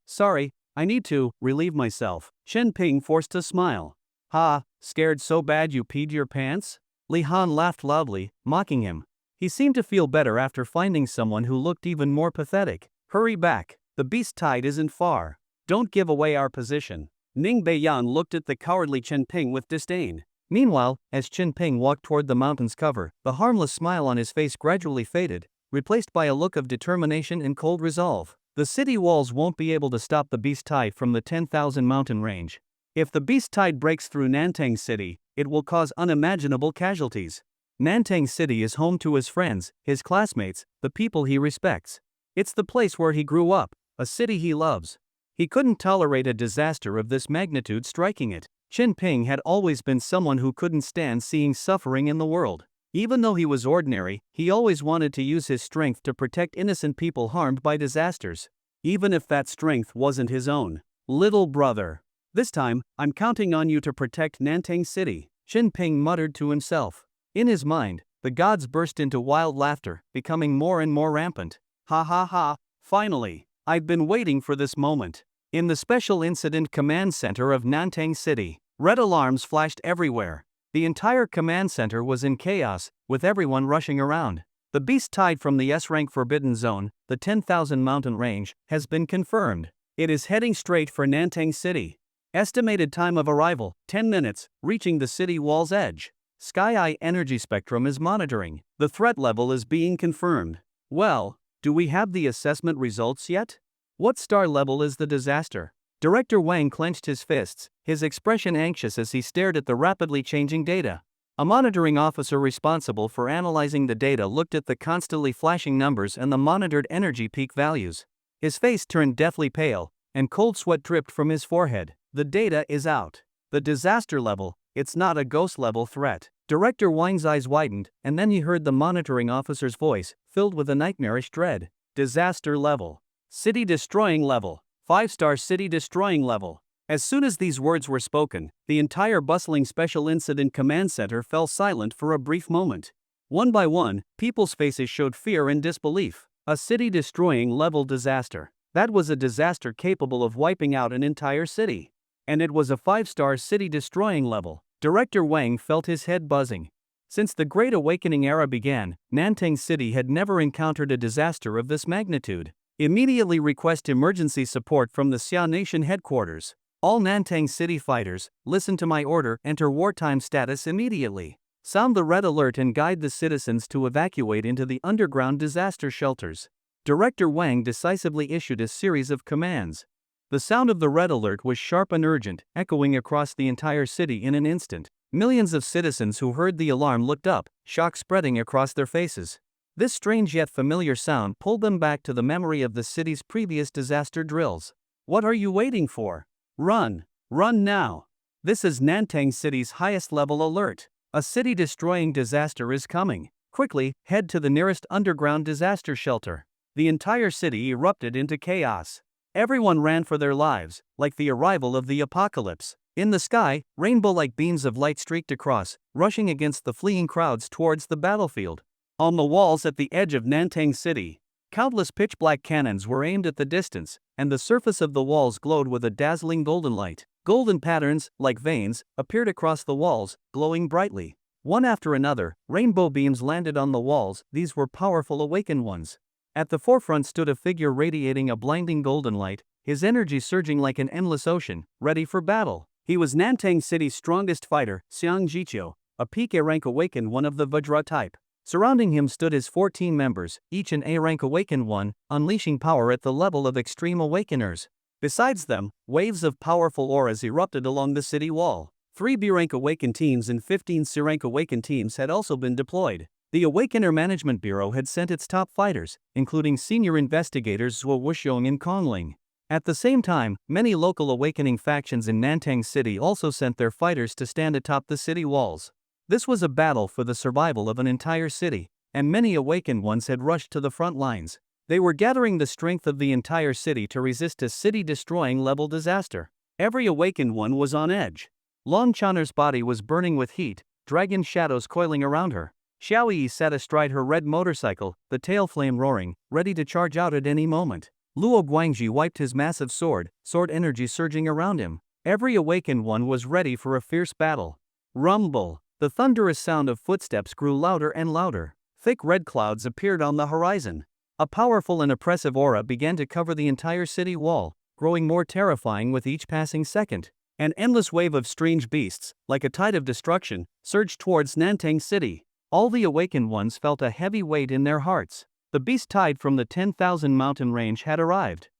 Sorry, I need to relieve myself. Chen Ping forced a smile. Ha, scared so bad you peed your pants? Li Han laughed loudly, mocking him. He seemed to feel better after finding someone who looked even more pathetic. Hurry back, the beast tide isn't far. Don't give away our position. Ning Beiyang looked at the cowardly Chen Ping with disdain. Meanwhile, as Chen Ping walked toward the mountain's cover, the harmless smile on his face gradually faded, replaced by a look of determination and cold resolve. The city walls won't be able to stop the beast tide from the 10,000 mountain range. If the beast tide breaks through Nantang City, it will cause unimaginable casualties. Nantang City is home to his friends, his classmates, the people he respects. It's the place where he grew up, a city he loves. He couldn't tolerate a disaster of this magnitude striking it. Chen Ping had always been someone who couldn't stand seeing suffering in the world. Even though he was ordinary, he always wanted to use his strength to protect innocent people harmed by disasters. Even if that strength wasn't his own. Little brother. This time, I'm counting on you to protect Nantang City, Chen Ping muttered to himself. In his mind, the gods burst into wild laughter, becoming more and more rampant. Ha ha ha, finally, I've been waiting for this moment. In the Special Incident Command Center of Nantang City, red alarms flashed everywhere. The entire command center was in chaos, with everyone rushing around. The beast tide from the S-rank Forbidden Zone, the 10,000 mountain range, has been confirmed. It is heading straight for Nantang City. Estimated time of arrival, 10 minutes, reaching the city wall's edge. Sky Eye Energy Spectrum is monitoring. The threat level is being confirmed. Well, do we have the assessment results yet? What star level is the disaster? Director Wang clenched his fists, his expression anxious as he stared at the rapidly changing data. A monitoring officer responsible for analyzing the data looked at the constantly flashing numbers and the monitored energy peak values. His face turned deathly pale, and cold sweat dripped from his forehead. The data is out. The disaster level, it's not a ghost-level threat. Director Wang's eyes widened, and then he heard the monitoring officer's voice, filled with a nightmarish dread. Disaster level. City-destroying level. 5-star city-destroying level. As soon as these words were spoken, the entire bustling Special Incident Command Center fell silent for a brief moment. One by one, people's faces showed fear and disbelief. A city-destroying level disaster. That was a disaster capable of wiping out an entire city. And it was a 5-star city-destroying level. Director Wang felt his head buzzing. Since the Great Awakening era began, Nantang City had never encountered a disaster of this magnitude. Immediately request emergency support from the Xia Nation headquarters. All Nantang City fighters, listen to my order, enter wartime status immediately. Sound the red alert and guide the citizens to evacuate into the underground disaster shelters. Director Wang decisively issued a series of commands. The sound of the red alert was sharp and urgent, echoing across the entire city in an instant. Millions of citizens who heard the alarm looked up, shock spreading across their faces. This strange yet familiar sound pulled them back to the memory of the city's previous disaster drills. What are you waiting for? Run! Run now! This is Nantang City's highest level alert. A city-destroying disaster is coming. Quickly, head to the nearest underground disaster shelter. The entire city erupted into chaos. Everyone ran for their lives, like the arrival of the apocalypse. In the sky, rainbow-like beams of light streaked across, rushing against the fleeing crowds towards the battlefield. On the walls at the edge of Nantang City, countless pitch-black cannons were aimed at the distance, and the surface of the walls glowed with a dazzling golden light. Golden patterns, like veins, appeared across the walls, glowing brightly. One after another, rainbow beams landed on the walls. These were powerful awakened ones. At the forefront stood a figure radiating a blinding golden light, his energy surging like an endless ocean, ready for battle. He was Nantang City's strongest fighter, Xiang Jiqiu, a peak A-rank awakened one of the Vajra type. Surrounding him stood his 14 members, each an A-rank awakened one, unleashing power at the level of extreme awakeners. Besides them, waves of powerful auras erupted along the city wall. 3 B-rank awakened teams and 15 C-rank awakened teams had also been deployed. The Awakener Management Bureau had sent its top fighters, including senior investigators Zhuo Wuxiong and Kongling. At the same time, many local awakening factions in Nantang City also sent their fighters to stand atop the city walls. This was a battle for the survival of an entire city, and many awakened ones had rushed to the front lines. They were gathering the strength of the entire city to resist a city-destroying level disaster. Every awakened one was on edge. Long Channer's body was burning with heat, dragon shadows coiling around her. Xiaoyi sat astride her red motorcycle, the tail flame roaring, ready to charge out at any moment. Luo Guangji wiped his massive sword energy surging around him. Every awakened one was ready for a fierce battle. Rumble! The thunderous sound of footsteps grew louder and louder. Thick red clouds appeared on the horizon. A powerful and oppressive aura began to cover the entire city wall, growing more terrifying with each passing second. An endless wave of strange beasts, like a tide of destruction, surged towards Nantang City. All the awakened ones felt a heavy weight in their hearts. The beast tide from the 10,000 mountain range had arrived.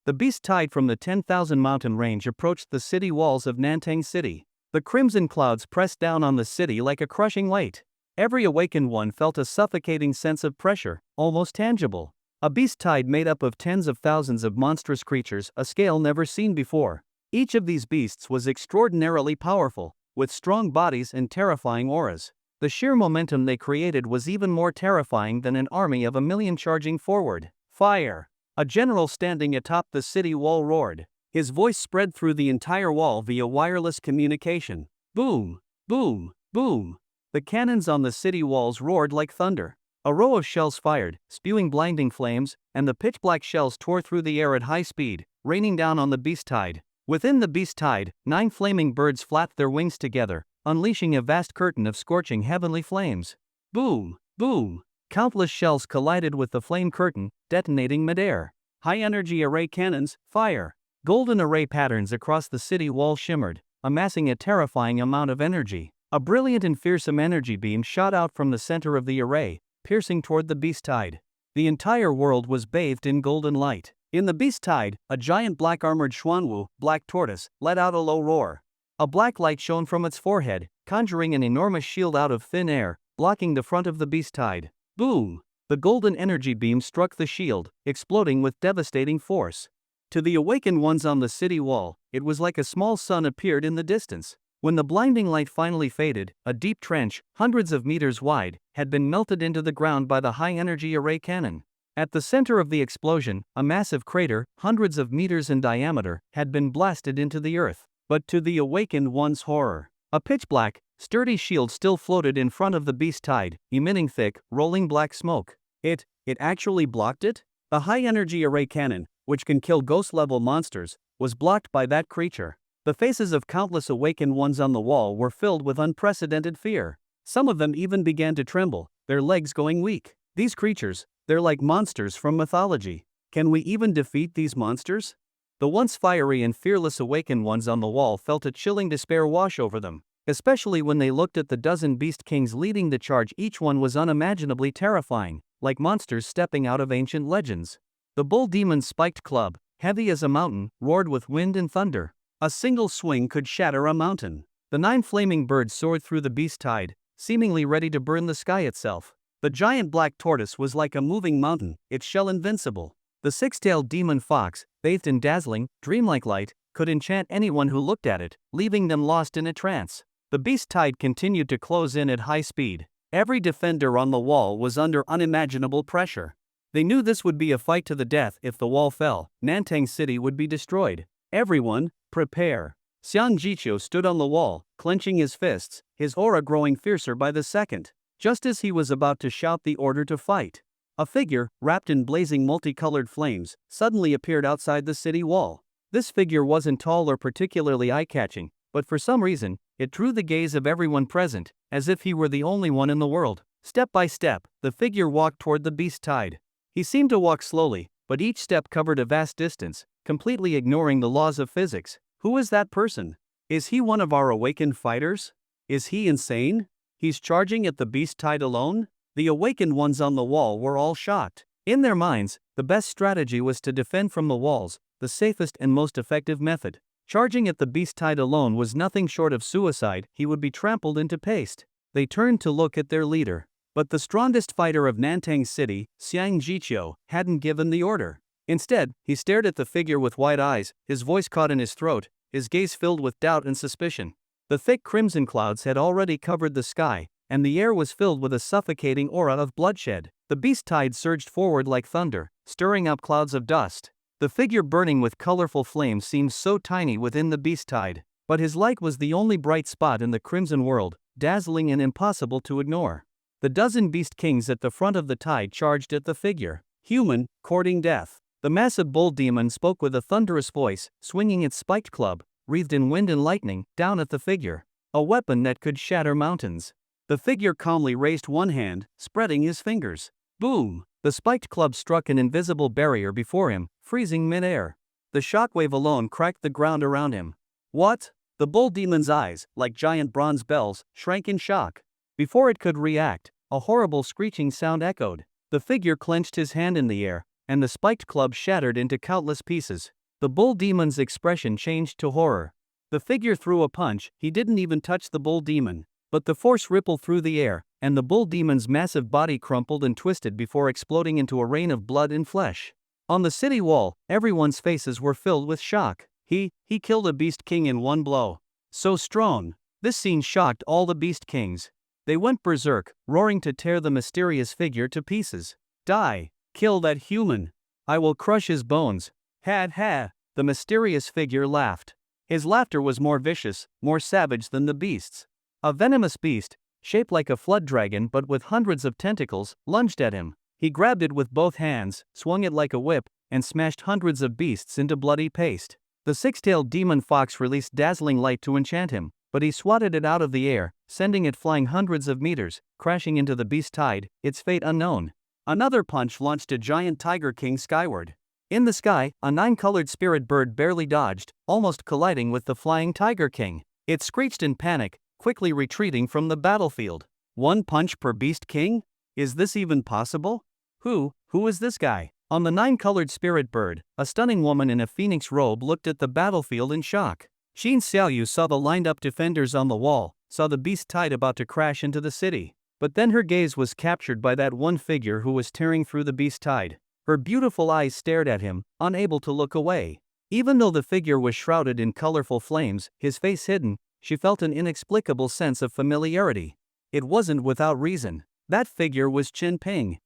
The beast tide from the 10,000 mountain range approached the city walls of Nantang City. The crimson clouds pressed down on the city like a crushing weight. Every awakened one felt a suffocating sense of pressure, almost tangible. A beast tide made up of tens of thousands of monstrous creatures, a scale never seen before. Each of these beasts was extraordinarily powerful, with strong bodies and terrifying auras. The sheer momentum they created was even more terrifying than an army of 1,000,000 charging forward. Fire! A general standing atop the city wall roared. His voice spread through the entire wall via wireless communication. Boom! Boom! Boom! The cannons on the city walls roared like thunder. A row of shells fired, spewing blinding flames, and the pitch-black shells tore through the air at high speed, raining down on the beast tide. Within the beast tide, 9 flaming birds flapped their wings together, unleashing a vast curtain of scorching heavenly flames. Boom! Boom! Countless shells collided with the flame curtain, detonating midair. High-energy array cannons, fire! Golden array patterns across the city wall shimmered, amassing a terrifying amount of energy. A brilliant and fearsome energy beam shot out from the center of the array, piercing toward the beast tide. The entire world was bathed in golden light. In the beast tide, a giant black-armored Xuanwu, black tortoise, let out a low roar. A black light shone from its forehead, conjuring an enormous shield out of thin air, blocking the front of the beast tide. Boom! The golden energy beam struck the shield, exploding with devastating force. To the awakened ones on the city wall, it was like a small sun appeared in the distance. When the blinding light finally faded, a deep trench, hundreds of meters wide, had been melted into the ground by the high-energy array cannon. At the center of the explosion, a massive crater, hundreds of meters in diameter, had been blasted into the earth. But to the awakened one's horror, a pitch-black, sturdy shield still floated in front of the beast tide, emitting thick, rolling black smoke. It actually blocked it? The high-energy array cannon, which can kill ghost-level monsters, was blocked by that creature. The faces of countless awakened ones on the wall were filled with unprecedented fear. Some of them even began to tremble, their legs going weak. These creatures, they're like monsters from mythology. Can we even defeat these monsters? The once fiery and fearless awakened ones on the wall felt a chilling despair wash over them, especially when they looked at the dozen beast kings leading the charge. Each one was unimaginably terrifying, like monsters stepping out of ancient legends. The bull demon's spiked club, heavy as a mountain, roared with wind and thunder. A single swing could shatter a mountain. The 9 flaming birds soared through the beast tide, seemingly ready to burn the sky itself. The giant black tortoise was like a moving mountain, its shell invincible. The 6-tailed demon fox, bathed in dazzling, dreamlike light, could enchant anyone who looked at it, leaving them lost in a trance. The beast tide continued to close in at high speed. Every defender on the wall was under unimaginable pressure. They knew this would be a fight to the death. If the wall fell, Nantang City would be destroyed. Everyone, prepare. Xiang Jiqiu stood on the wall, clenching his fists, his aura growing fiercer by the second. Just as he was about to shout the order to fight, a figure, wrapped in blazing multicolored flames, suddenly appeared outside the city wall. This figure wasn't tall or particularly eye-catching, but for some reason, it drew the gaze of everyone present, as if he were the only one in the world. Step by step, the figure walked toward the beast tide. He seemed to walk slowly, but each step covered a vast distance, completely ignoring the laws of physics. Who is that person? Is he one of our awakened fighters? Is he insane? He's charging at the beast tide alone? The awakened ones on the wall were all shocked. In their minds, the best strategy was to defend from the walls, the safest and most effective method. Charging at the beast tide alone was nothing short of suicide. He would be trampled into paste. They turned to look at their leader. But the strongest fighter of Nantang City, Xiang Jiqiu, hadn't given the order. Instead, he stared at the figure with wide eyes, his voice caught in his throat, his gaze filled with doubt and suspicion. The thick crimson clouds had already covered the sky, and the air was filled with a suffocating aura of bloodshed. The beast tide surged forward like thunder, stirring up clouds of dust. The figure burning with colorful flames seemed so tiny within the beast tide, but his light was the only bright spot in the crimson world, dazzling and impossible to ignore. The dozen beast kings at the front of the tide charged at the figure. Human, courting death. The massive bull demon spoke with a thunderous voice, swinging its spiked club, wreathed in wind and lightning, down at the figure. A weapon that could shatter mountains. The figure calmly raised one hand, spreading his fingers. Boom! The spiked club struck an invisible barrier before him, freezing mid-air. The shockwave alone cracked the ground around him. What? The bull demon's eyes, like giant bronze bells, shrank in shock. Before it could react, a horrible screeching sound echoed. The figure clenched his hand in the air, and the spiked club shattered into countless pieces. The bull demon's expression changed to horror. The figure threw a punch. He didn't even touch the bull demon. But the force rippled through the air, and the bull demon's massive body crumpled and twisted before exploding into a rain of blood and flesh. On the city wall, everyone's faces were filled with shock. He killed a beast king in one blow. So strong. This scene shocked all the beast kings. They went berserk, roaring to tear the mysterious figure to pieces. Die! Kill that human! I will crush his bones! Ha! The mysterious figure laughed. His laughter was more vicious, more savage than the beast's. A venomous beast, shaped like a flood dragon but with hundreds of tentacles, lunged at him. He grabbed it with both hands, swung it like a whip, and smashed hundreds of beasts into bloody paste. The 6-tailed demon fox released dazzling light to enchant him, but he swatted it out of the air, sending it flying hundreds of meters, crashing into the beast tide, its fate unknown. Another punch launched a giant tiger king skyward. In the sky, a 9-colored spirit bird barely dodged, almost colliding with the flying tiger king. It screeched in panic, quickly retreating from the battlefield. One punch per beast king? Is this even possible? Who is this guy? On the 9-colored spirit bird, a stunning woman in a phoenix robe looked at the battlefield in shock. Xin Xiaoyu saw the lined-up defenders on the wall, saw the beast tide about to crash into the city. But then her gaze was captured by that one figure who was tearing through the beast tide. Her beautiful eyes stared at him, unable to look away. Even though the figure was shrouded in colorful flames, his face hidden, she felt an inexplicable sense of familiarity. It wasn't without reason. That figure was Chen Ping,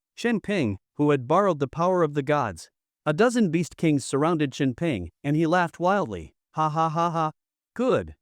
who had borrowed the power of the gods. A dozen beast kings surrounded Chen Ping, and he laughed wildly. Ha ha ha ha. Good.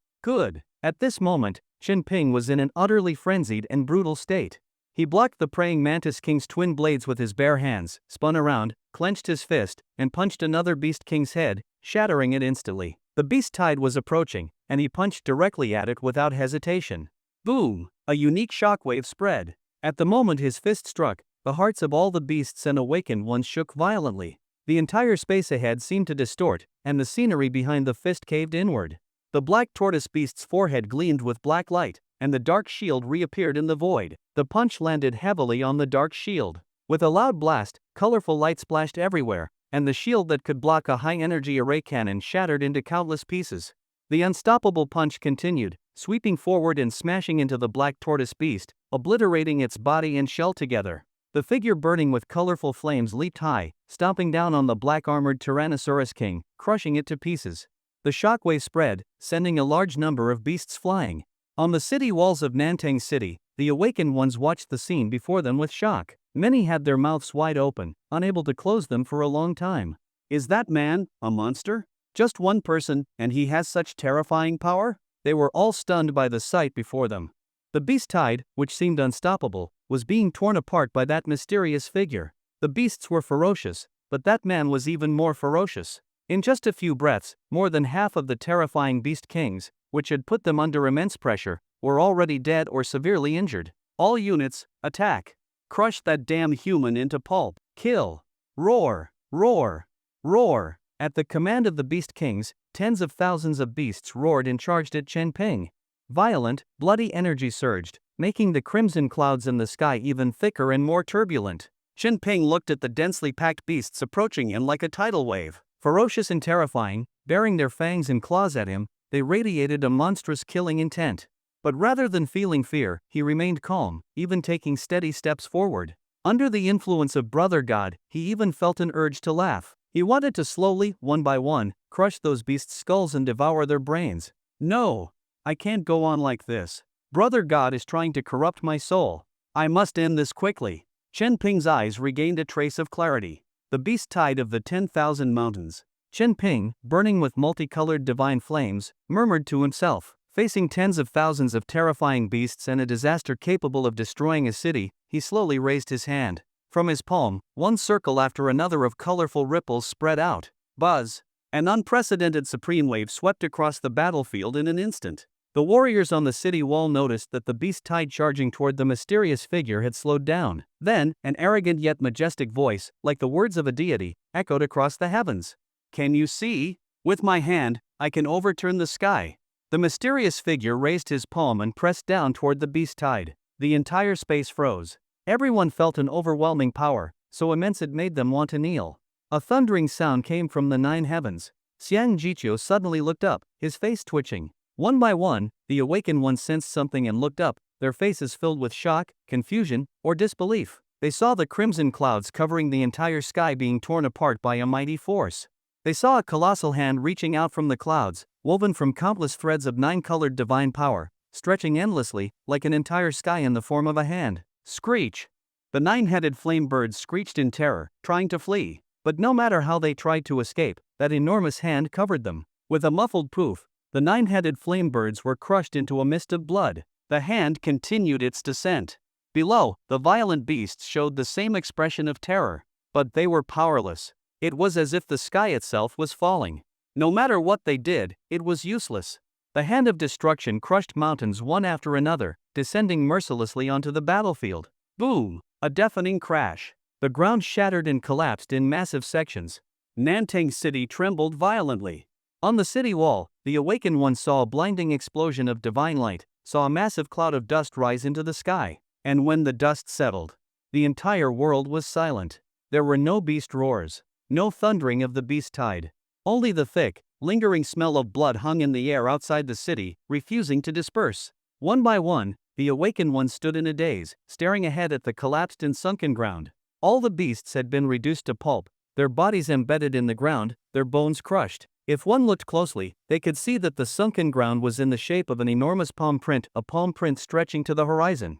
At this moment, Chen Ping was in an utterly frenzied and brutal state. He blocked the praying mantis king's twin blades with his bare hands, spun around, clenched his fist, and punched another beast king's head, shattering it instantly. The beast tide was approaching, and he punched directly at it without hesitation. Boom! A unique shockwave spread. At the moment his fist struck, the hearts of all the beasts and awakened ones shook violently. The entire space ahead seemed to distort, and the scenery behind the fist caved inward. The black tortoise beast's forehead gleamed with black light, and the dark shield reappeared in the void. The punch landed heavily on the dark shield. With a loud blast, colorful light splashed everywhere, and the shield that could block a high-energy array cannon shattered into countless pieces. The unstoppable punch continued, sweeping forward and smashing into the black tortoise beast, obliterating its body and shell together. The figure burning with colorful flames leaped high, stomping down on the black-armored Tyrannosaurus King, crushing it to pieces. The shockwave spread, sending a large number of beasts flying. On the city walls of Nantang City, the awakened ones watched the scene before them with shock. Many had their mouths wide open, unable to close them for a long time. Is that man a monster? Just one person, and he has such terrifying power? They were all stunned by the sight before them. The beast tide, which seemed unstoppable, was being torn apart by that mysterious figure. The beasts were ferocious, but that man was even more ferocious. In just a few breaths, more than half of the terrifying beast kings, which had put them under immense pressure, were already dead or severely injured. All units, attack! Crush that damn human into pulp. Kill! Roar! Roar! Roar! At the command of the beast kings, tens of thousands of beasts roared and charged at Chen Ping. Violent, bloody energy surged, making the crimson clouds in the sky even thicker and more turbulent. Chen Ping looked at the densely packed beasts approaching him like a tidal wave. Ferocious and terrifying, baring their fangs and claws at him, they radiated a monstrous killing intent. But rather than feeling fear, he remained calm, even taking steady steps forward. Under the influence of Brother God, he even felt an urge to laugh. He wanted to slowly, one by one, crush those beasts' skulls and devour their brains. No! I can't go on like this. Brother God is trying to corrupt my soul. I must end this quickly. Chen Ping's eyes regained a trace of clarity. The beast tide of the 10,000 mountains. Chen Ping, burning with multicolored divine flames, murmured to himself. Facing tens of thousands of terrifying beasts and a disaster capable of destroying a city, he slowly raised his hand. From his palm, one circle after another of colorful ripples spread out. Buzz! An unprecedented supreme wave swept across the battlefield in an instant. The warriors on the city wall noticed that the beast tide charging toward the mysterious figure had slowed down. Then, an arrogant yet majestic voice, like the words of a deity, echoed across the heavens. Can you see? With my hand, I can overturn the sky. The mysterious figure raised his palm and pressed down toward the beast tide. The entire space froze. Everyone felt an overwhelming power, so immense it made them want to kneel. A thundering sound came from the 9 heavens. Xiang Jiqiu suddenly looked up, his face twitching. One by one, the awakened ones sensed something and looked up, their faces filled with shock, confusion, or disbelief. They saw the crimson clouds covering the entire sky being torn apart by a mighty force. They saw a colossal hand reaching out from the clouds, woven from countless threads of 9-colored divine power, stretching endlessly, like an entire sky in the form of a hand. Screech! The 9-headed flame birds screeched in terror, trying to flee. But no matter how they tried to escape, that enormous hand covered them. With a muffled poof, the 9-headed flame birds were crushed into a mist of blood. The hand continued its descent. Below, the violent beasts showed the same expression of terror. But they were powerless. It was as if the sky itself was falling. No matter what they did, it was useless. The hand of destruction crushed mountains one after another, descending mercilessly onto the battlefield. Boom! A deafening crash. The ground shattered and collapsed in massive sections. Nantang City trembled violently. On the city wall, the awakened one saw a blinding explosion of divine light, saw a massive cloud of dust rise into the sky. And when the dust settled, the entire world was silent. There were no beast roars, no thundering of the beast tide. Only the thick, lingering smell of blood hung in the air outside the city, refusing to disperse. One by one, the awakened ones stood in a daze, staring ahead at the collapsed and sunken ground. All the beasts had been reduced to pulp, their bodies embedded in the ground, their bones crushed. If one looked closely, they could see that the sunken ground was in the shape of an enormous palm print, a palm print stretching to the horizon.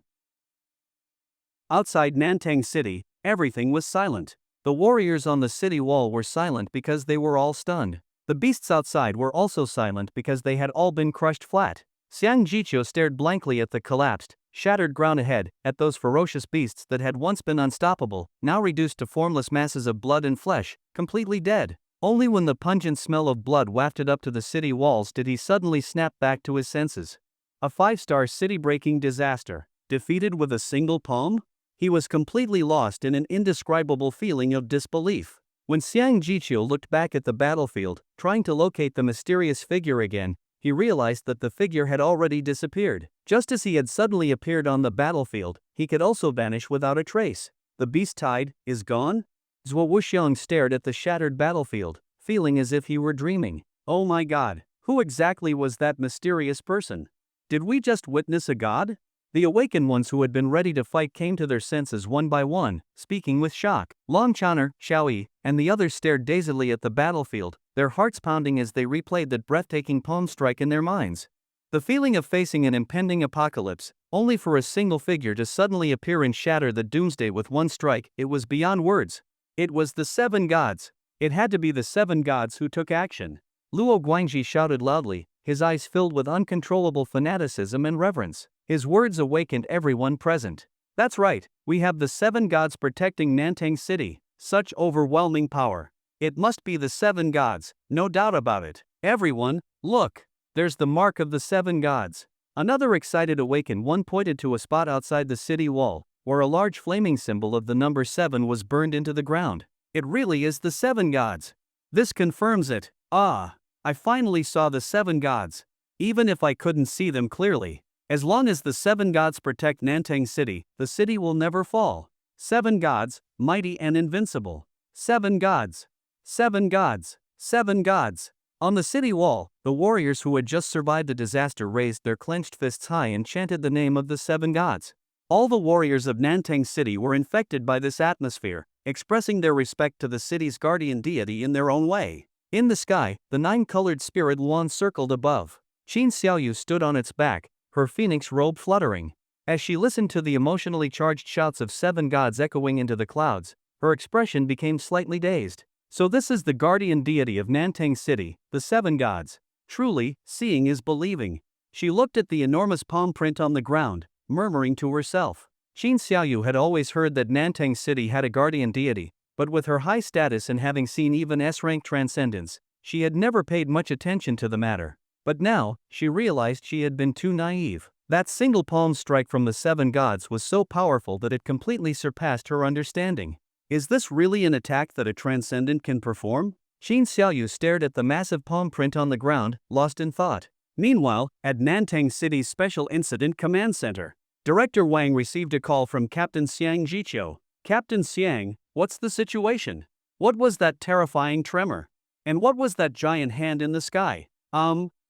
Outside Nantang City, everything was silent. The warriors on the city wall were silent because they were all stunned. The beasts outside were also silent because they had all been crushed flat. Xiang Jiqiu stared blankly at the collapsed, shattered ground ahead, at those ferocious beasts that had once been unstoppable, now reduced to formless masses of blood and flesh, completely dead. Only when the pungent smell of blood wafted up to the city walls did he suddenly snap back to his senses. A 5-star city-breaking disaster. Defeated with a single palm? He was completely lost in an indescribable feeling of disbelief. When Xiang Jiqiu looked back at the battlefield, trying to locate the mysterious figure again, he realized that the figure had already disappeared. Just as he had suddenly appeared on the battlefield, he could also vanish without a trace. The beast tide is gone? Zhuo Wuxiang stared at the shattered battlefield, feeling as if he were dreaming. Oh my god, who exactly was that mysterious person? Did we just witness a god? The awakened ones who had been ready to fight came to their senses one by one, speaking with shock. Long Chaner, Xiaoyi, and the others stared dazedly at the battlefield, their hearts pounding as they replayed that breathtaking palm strike in their minds. The feeling of facing an impending apocalypse, only for a single figure to suddenly appear and shatter the doomsday with one strike, it was beyond words. It was the seven gods. It had to be the seven gods who took action. Luo Guangji shouted loudly, his eyes filled with uncontrollable fanaticism and reverence. His words awakened everyone present. That's right, we have the seven gods protecting Nantang City. Such overwhelming power. It must be the seven gods, no doubt about it. Everyone, look! There's the mark of the seven gods. Another excited awakened one pointed to a spot outside the city wall, where a large flaming symbol of the number 7 was burned into the ground. It really is the seven gods. This confirms it. Ah, I finally saw the seven gods. Even if I couldn't see them clearly. As long as the seven gods protect Nantang City, the city will never fall. Seven gods, mighty and invincible. Seven gods. Seven gods. Seven gods. On the city wall, the warriors who had just survived the disaster raised their clenched fists high and chanted the name of the seven gods. All the warriors of Nantang City were infected by this atmosphere, expressing their respect to the city's guardian deity in their own way. In the sky, the nine-colored spirit Luan circled above. Qin Xiaoyu stood on its back, her phoenix robe fluttering. As she listened to the emotionally charged shouts of seven gods echoing into the clouds, her expression became slightly dazed. So this is the guardian deity of Nantang City, the seven gods. Truly, seeing is believing. She looked at the enormous palm print on the ground, murmuring to herself. Qin Xiaoyu had always heard that Nantang City had a guardian deity, but with her high status and having seen even S-rank transcendence, she had never paid much attention to the matter. But now, she realized she had been too naive. That single palm strike from the seven gods was so powerful that it completely surpassed her understanding. Is this really an attack that a transcendent can perform? Qin Xiaoyu stared at the massive palm print on the ground, lost in thought. Meanwhile, at Nantang City's Special Incident Command Center, Director Wang received a call from Captain Xiang Jiqiu. Captain Xiang, what's the situation? What was that terrifying tremor? And what was that giant hand in the sky?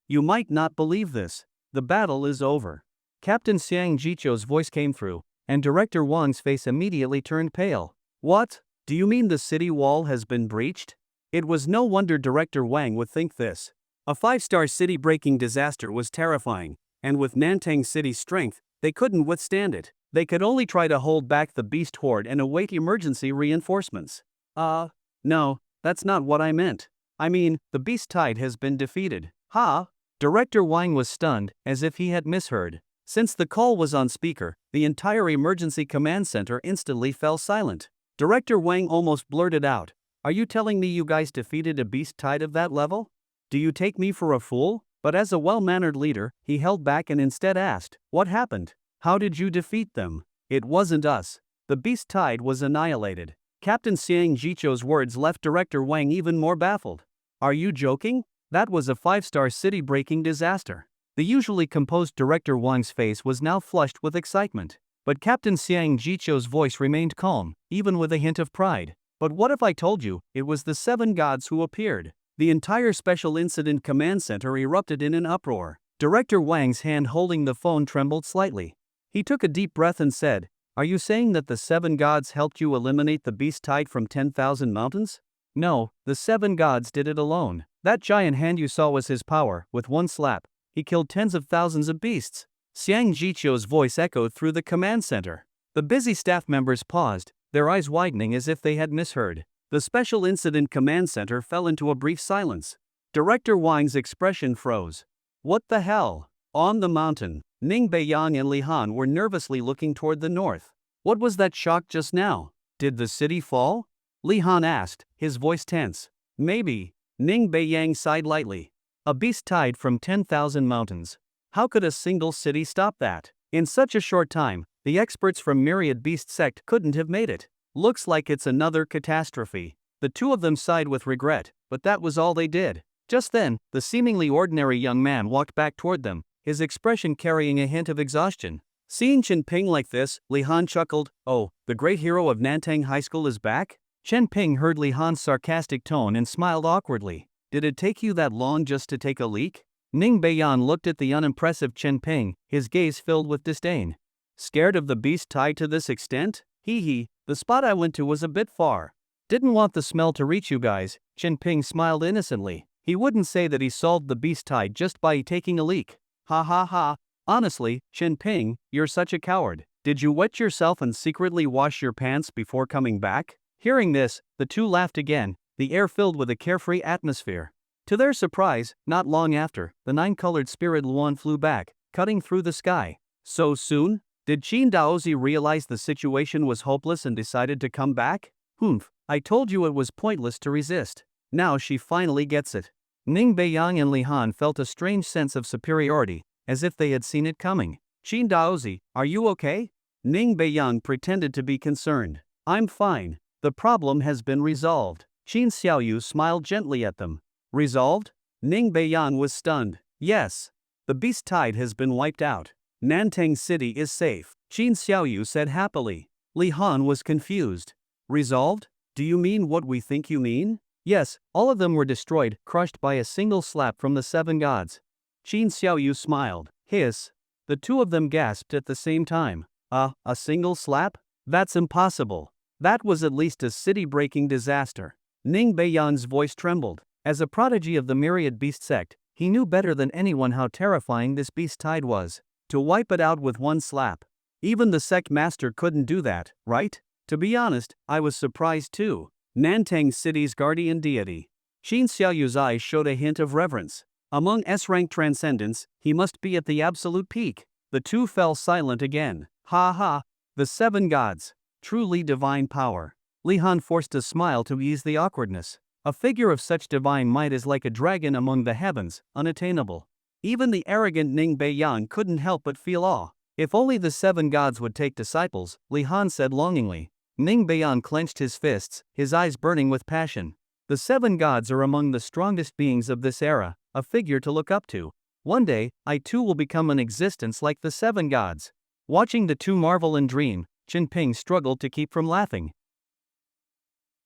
You might not believe this. The battle is over. Captain Xiang Jiqiu's voice came through, and Director Wang's face immediately turned pale. What? Do you mean the city wall has been breached? It was no wonder Director Wang would think this. A 5-star city-breaking disaster was terrifying, and with Nantang City's strength, they couldn't withstand it. They could only try to hold back the beast horde and await emergency reinforcements. No, that's not what I meant. I mean, the beast tide has been defeated. Ha! Director Wang was stunned, as if he had misheard. Since the call was on speaker, the entire emergency command center instantly fell silent. Director Wang almost blurted out, "Are you telling me you guys defeated a beast tide of that level? Do you take me for a fool?" But as a well-mannered leader, he held back and instead asked, "What happened? How did you defeat them?" "It wasn't us. The beast tide was annihilated." Captain Xiang Jiqiu's words left Director Wang even more baffled. "Are you joking? That was a 5-star city-breaking disaster." The usually composed Director Wang's face was now flushed with excitement. But Captain Xiang Jiqiu's voice remained calm, even with a hint of pride. "But what if I told you it was the seven gods who appeared?" The entire Special Incident Command Center erupted in an uproar. Director Wang's hand holding the phone trembled slightly. He took a deep breath and said, "Are you saying that the seven gods helped you eliminate the beast tide from 10,000 mountains?" "No, the seven gods did it alone. That giant hand you saw was his power. With one slap, he killed tens of thousands of beasts." Xiang Jiqiu's voice echoed through the command center. The busy staff members paused, their eyes widening as if they had misheard. The Special Incident Command Center fell into a brief silence. Director Wang's expression froze. What the hell? On the mountain, Ning Beiyang and Li Han were nervously looking toward the north. What was that shock just now? Did the city fall? Li Han asked, his voice tense. Maybe. Ning Beiyang sighed lightly. A beast tide from 10,000 mountains. How could a single city stop that? In such a short time, the experts from Myriad Beast Sect couldn't have made it. Looks like it's another catastrophe. The two of them sighed with regret, but that was all they did. Just then, the seemingly ordinary young man walked back toward them, his expression carrying a hint of exhaustion. Seeing Chen Ping like this, Li Han chuckled. Oh, the great hero of Nantang High School is back? Chen Ping heard Li Han's sarcastic tone and smiled awkwardly. Did it take you that long just to take a leak? Ning Beiyan looked at the unimpressive Chen Ping, his gaze filled with disdain. Scared of the beast tied to this extent? Hee hee, the spot I went to was a bit far. Didn't want the smell to reach you guys. Chen Ping smiled innocently. He wouldn't say that he solved the beast tide just by taking a leak. Ha ha ha. Honestly, Chen Ping, you're such a coward. Did you wet yourself and secretly wash your pants before coming back? Hearing this, the two laughed again, the air filled with a carefree atmosphere. To their surprise, not long after, the nine-colored spirit Luan flew back, cutting through the sky. So soon? Did Qin Daozi realize the situation was hopeless and decided to come back? Humph, I told you it was pointless to resist. Now she finally gets it. Ning Beiyang and Li Han felt a strange sense of superiority, as if they had seen it coming. Qin Daozi, are you okay? Ning Beiyang pretended to be concerned. I'm fine. The problem has been resolved. Qin Xiaoyu smiled gently at them. Resolved? Ning Beiyang was stunned. Yes. The beast tide has been wiped out. Nantang City is safe, Qin Xiaoyu said happily. Li Han was confused. Resolved? Do you mean what we think you mean? Yes, all of them were destroyed, crushed by a single slap from the seven gods. Qin Xiaoyu smiled. Hiss. The two of them gasped at the same time. A single slap? That's impossible. That was at least a city-breaking disaster. Ning Beiyan's voice trembled. As a prodigy of the myriad beast sect, he knew better than anyone how terrifying this beast tide was. To wipe it out with one slap. Even the sect master couldn't do that, right? To be honest, I was surprised too. Nantang City's guardian deity. Qin Xiaoyu's eyes showed a hint of reverence. Among S-rank transcendents, he must be at the absolute peak. The two fell silent again. Ha ha, the seven gods. Truly divine power. Li Han forced a smile to ease the awkwardness. A figure of such divine might is like a dragon among the heavens, unattainable. Even the arrogant Ning Beiyang couldn't help but feel awe. If only the seven gods would take disciples, Li Han said longingly. Ning Beiyang clenched his fists, his eyes burning with passion. The seven gods are among the strongest beings of this era, a figure to look up to. One day, I too will become an existence like the seven gods. Watching the two marvel and dream, Chen Ping struggled to keep from laughing.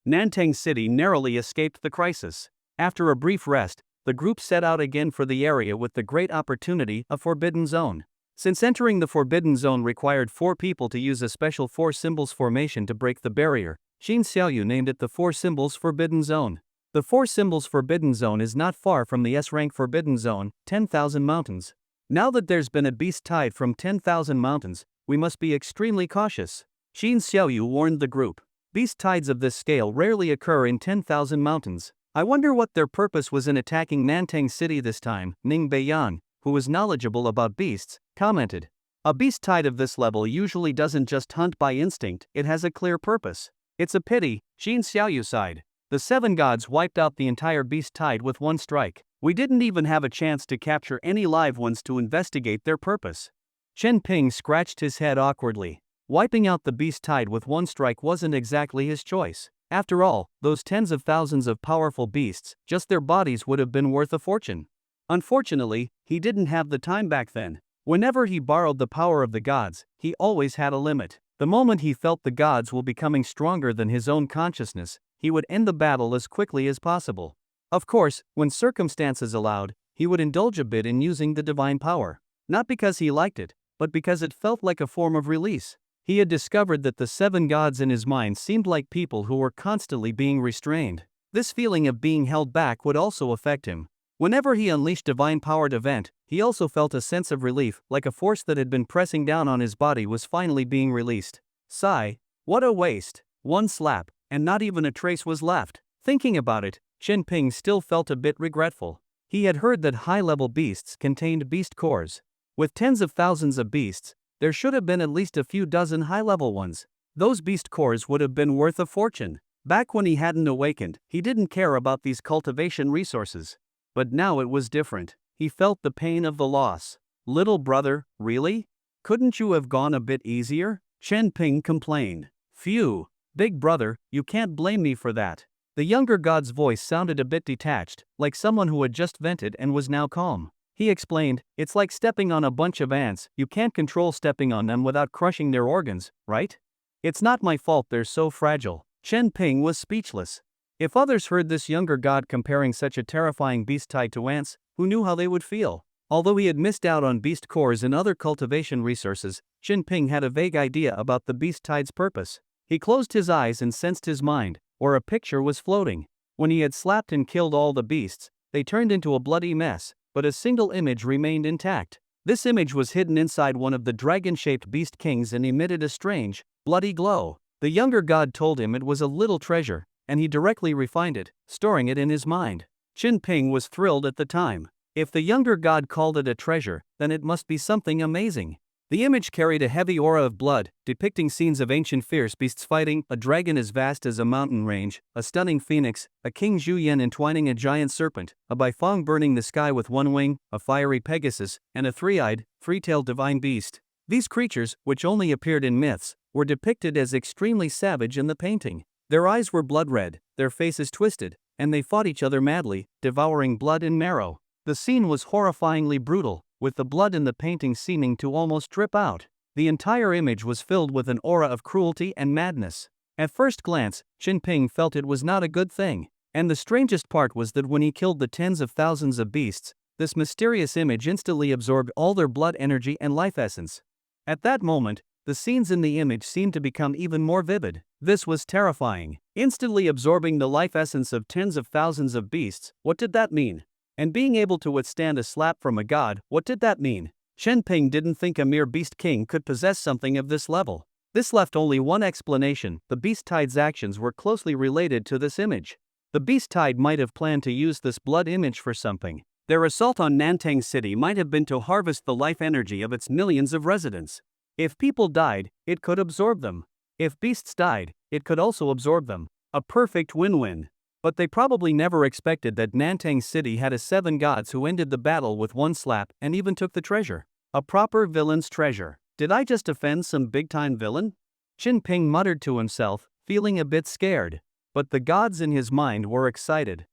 Nantang City narrowly escaped the crisis. After a brief rest, the group set out again for the area with the great opportunity, a forbidden zone. Since entering the forbidden zone required 4 people to use a special 4 symbols formation to break the barrier, Qin Xiaoyu named it the 4 symbols forbidden zone. The 4 symbols forbidden zone is not far from the S-rank forbidden zone, 10,000 mountains. Now that there's been a beast tide from 10,000 mountains, we must be extremely cautious. Qin Xiaoyu warned the group. Beast tides of this scale rarely occur in 10,000 mountains. I wonder what their purpose was in attacking Nantang City this time, Ning Beiyan, who was knowledgeable about beasts, commented. A beast tide of this level usually doesn't just hunt by instinct, it has a clear purpose. It's a pity, Qin Xiaoyu sighed. The 7 gods wiped out the entire beast tide with one strike. We didn't even have a chance to capture any live ones to investigate their purpose. Chen Ping scratched his head awkwardly. Wiping out the beast tide with one strike wasn't exactly his choice. After all, those tens of thousands of powerful beasts, just their bodies would have been worth a fortune. Unfortunately, he didn't have the time back then. Whenever he borrowed the power of the gods, he always had a limit. The moment he felt the gods were becoming stronger than his own consciousness, he would end the battle as quickly as possible. Of course, when circumstances allowed, he would indulge a bit in using the divine power. Not because he liked it, but because it felt like a form of release. He had discovered that the 7 gods in his mind seemed like people who were constantly being restrained. This feeling of being held back would also affect him. Whenever he unleashed divine-powered event, he also felt a sense of relief, like a force that had been pressing down on his body was finally being released. Sigh. What a waste. One slap, and not even a trace was left. Thinking about it, Chen Ping still felt a bit regretful. He had heard that high-level beasts contained beast cores. With tens of thousands of beasts, there should have been at least a few dozen high-level ones. Those beast cores would have been worth a fortune. Back when he hadn't awakened, he didn't care about these cultivation resources. But now it was different. He felt the pain of the loss. Little brother, really? Couldn't you have gone a bit easier? Chen Ping complained. Phew. Big brother, you can't blame me for that. The younger god's voice sounded a bit detached, like someone who had just vented and was now calm. He explained, "It's like stepping on a bunch of ants, you can't control stepping on them without crushing their organs, right? It's not my fault they're so fragile." Chen Ping was speechless. If others heard this younger god comparing such a terrifying beast tied to ants, who knew how they would feel? Although he had missed out on beast cores and other cultivation resources, Chen Ping had a vague idea about the beast tide's purpose. He closed his eyes and sensed his mind, where a picture was floating. When he had slapped and killed all the beasts, they turned into a bloody mess, but a single image remained intact. This image was hidden inside one of the dragon-shaped beast kings and emitted a strange, bloody glow. The younger god told him it was a little treasure, and he directly refined it, storing it in his mind. Chen Ping was thrilled at the time. If the younger god called it a treasure, then it must be something amazing. The image carried a heavy aura of blood, depicting scenes of ancient fierce beasts fighting, a dragon as vast as a mountain range, a stunning phoenix, a king Zhu Yan entwining a giant serpent, a bifong burning the sky with one wing, a fiery pegasus, and a three-eyed, three-tailed divine beast. These creatures, which only appeared in myths, were depicted as extremely savage in the painting. Their eyes were blood red, their faces twisted, and they fought each other madly, devouring blood and marrow. The scene was horrifyingly brutal, with the blood in the painting seeming to almost drip out. The entire image was filled with an aura of cruelty and madness. At first glance, Chen Ping felt it was not a good thing. And the strangest part was that when he killed the tens of thousands of beasts, this mysterious image instantly absorbed all their blood energy and life essence. At that moment, the scenes in the image seemed to become even more vivid. This was terrifying. Instantly absorbing the life essence of tens of thousands of beasts, what did that mean? And being able to withstand a slap from a god, what did that mean? Chen Ping didn't think a mere beast king could possess something of this level. This left only one explanation: the beast tide's actions were closely related to this image. The beast tide might have planned to use this blood image for something. Their assault on Nantang City might have been to harvest the life energy of its millions of residents. If people died, it could absorb them. If beasts died, it could also absorb them. A perfect win-win. But they probably never expected that Nantang City had a 7 gods who ended the battle with one slap and even took the treasure. A proper villain's treasure. Did I just offend some big-time villain? Chen Ping muttered to himself, feeling a bit scared. But the gods in his mind were excited.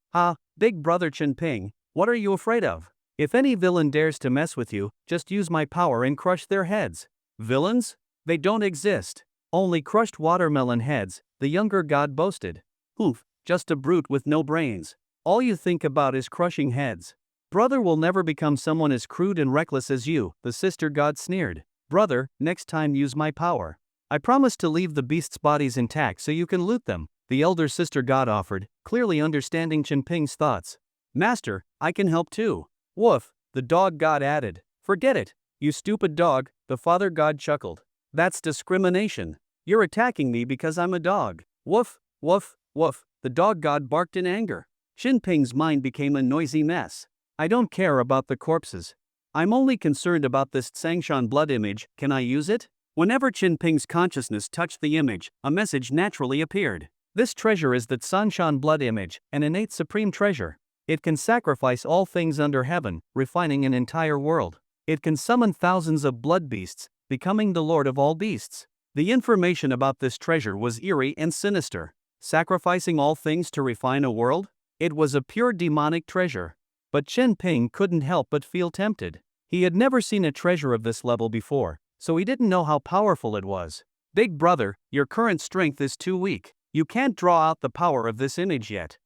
Big brother Chen Ping, what are you afraid of? If any villain dares to mess with you, just use my power and crush their heads. Villains? They don't exist. Only crushed watermelon heads, the younger god boasted. Oof. Just a brute with no brains. All you think about is crushing heads. Brother will never become someone as crude and reckless as you, the sister god sneered. Brother, next time use my power. I promise to leave the beasts' bodies intact so you can loot them, the elder sister god offered, clearly understanding Chen Ping's thoughts. Master, I can help too. Woof, the dog god added. Forget it, you stupid dog, the father god chuckled. That's discrimination. You're attacking me because I'm a dog. Woof, woof, woof. The dog god barked in anger. Chen Ping's mind became a noisy mess. I don't care about the corpses. I'm only concerned about this Tsangshan blood image, can I use it? Whenever Chen Ping's consciousness touched the image, a message naturally appeared. This treasure is the Tsangshan blood image, an innate supreme treasure. It can sacrifice all things under heaven, refining an entire world. It can summon thousands of blood beasts, becoming the lord of all beasts. The information about this treasure was eerie and sinister. Sacrificing all things to refine a world? It was a pure demonic treasure. But Chen Ping couldn't help but feel tempted. He had never seen a treasure of this level before, so he didn't know how powerful it was. Big brother, your current strength is too weak. You can't draw out the power of this image yet.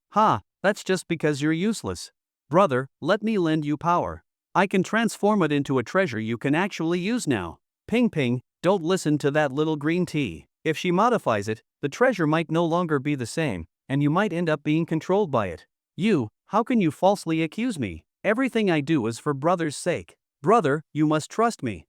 That's just because you're useless. Brother, let me lend you power. I can transform it into a treasure you can actually use now. Ping, don't listen to that little green tea. If she modifies it, the treasure might no longer be the same, and you might end up being controlled by it. How can you falsely accuse me? Everything I do is for brother's sake. Brother, you must trust me.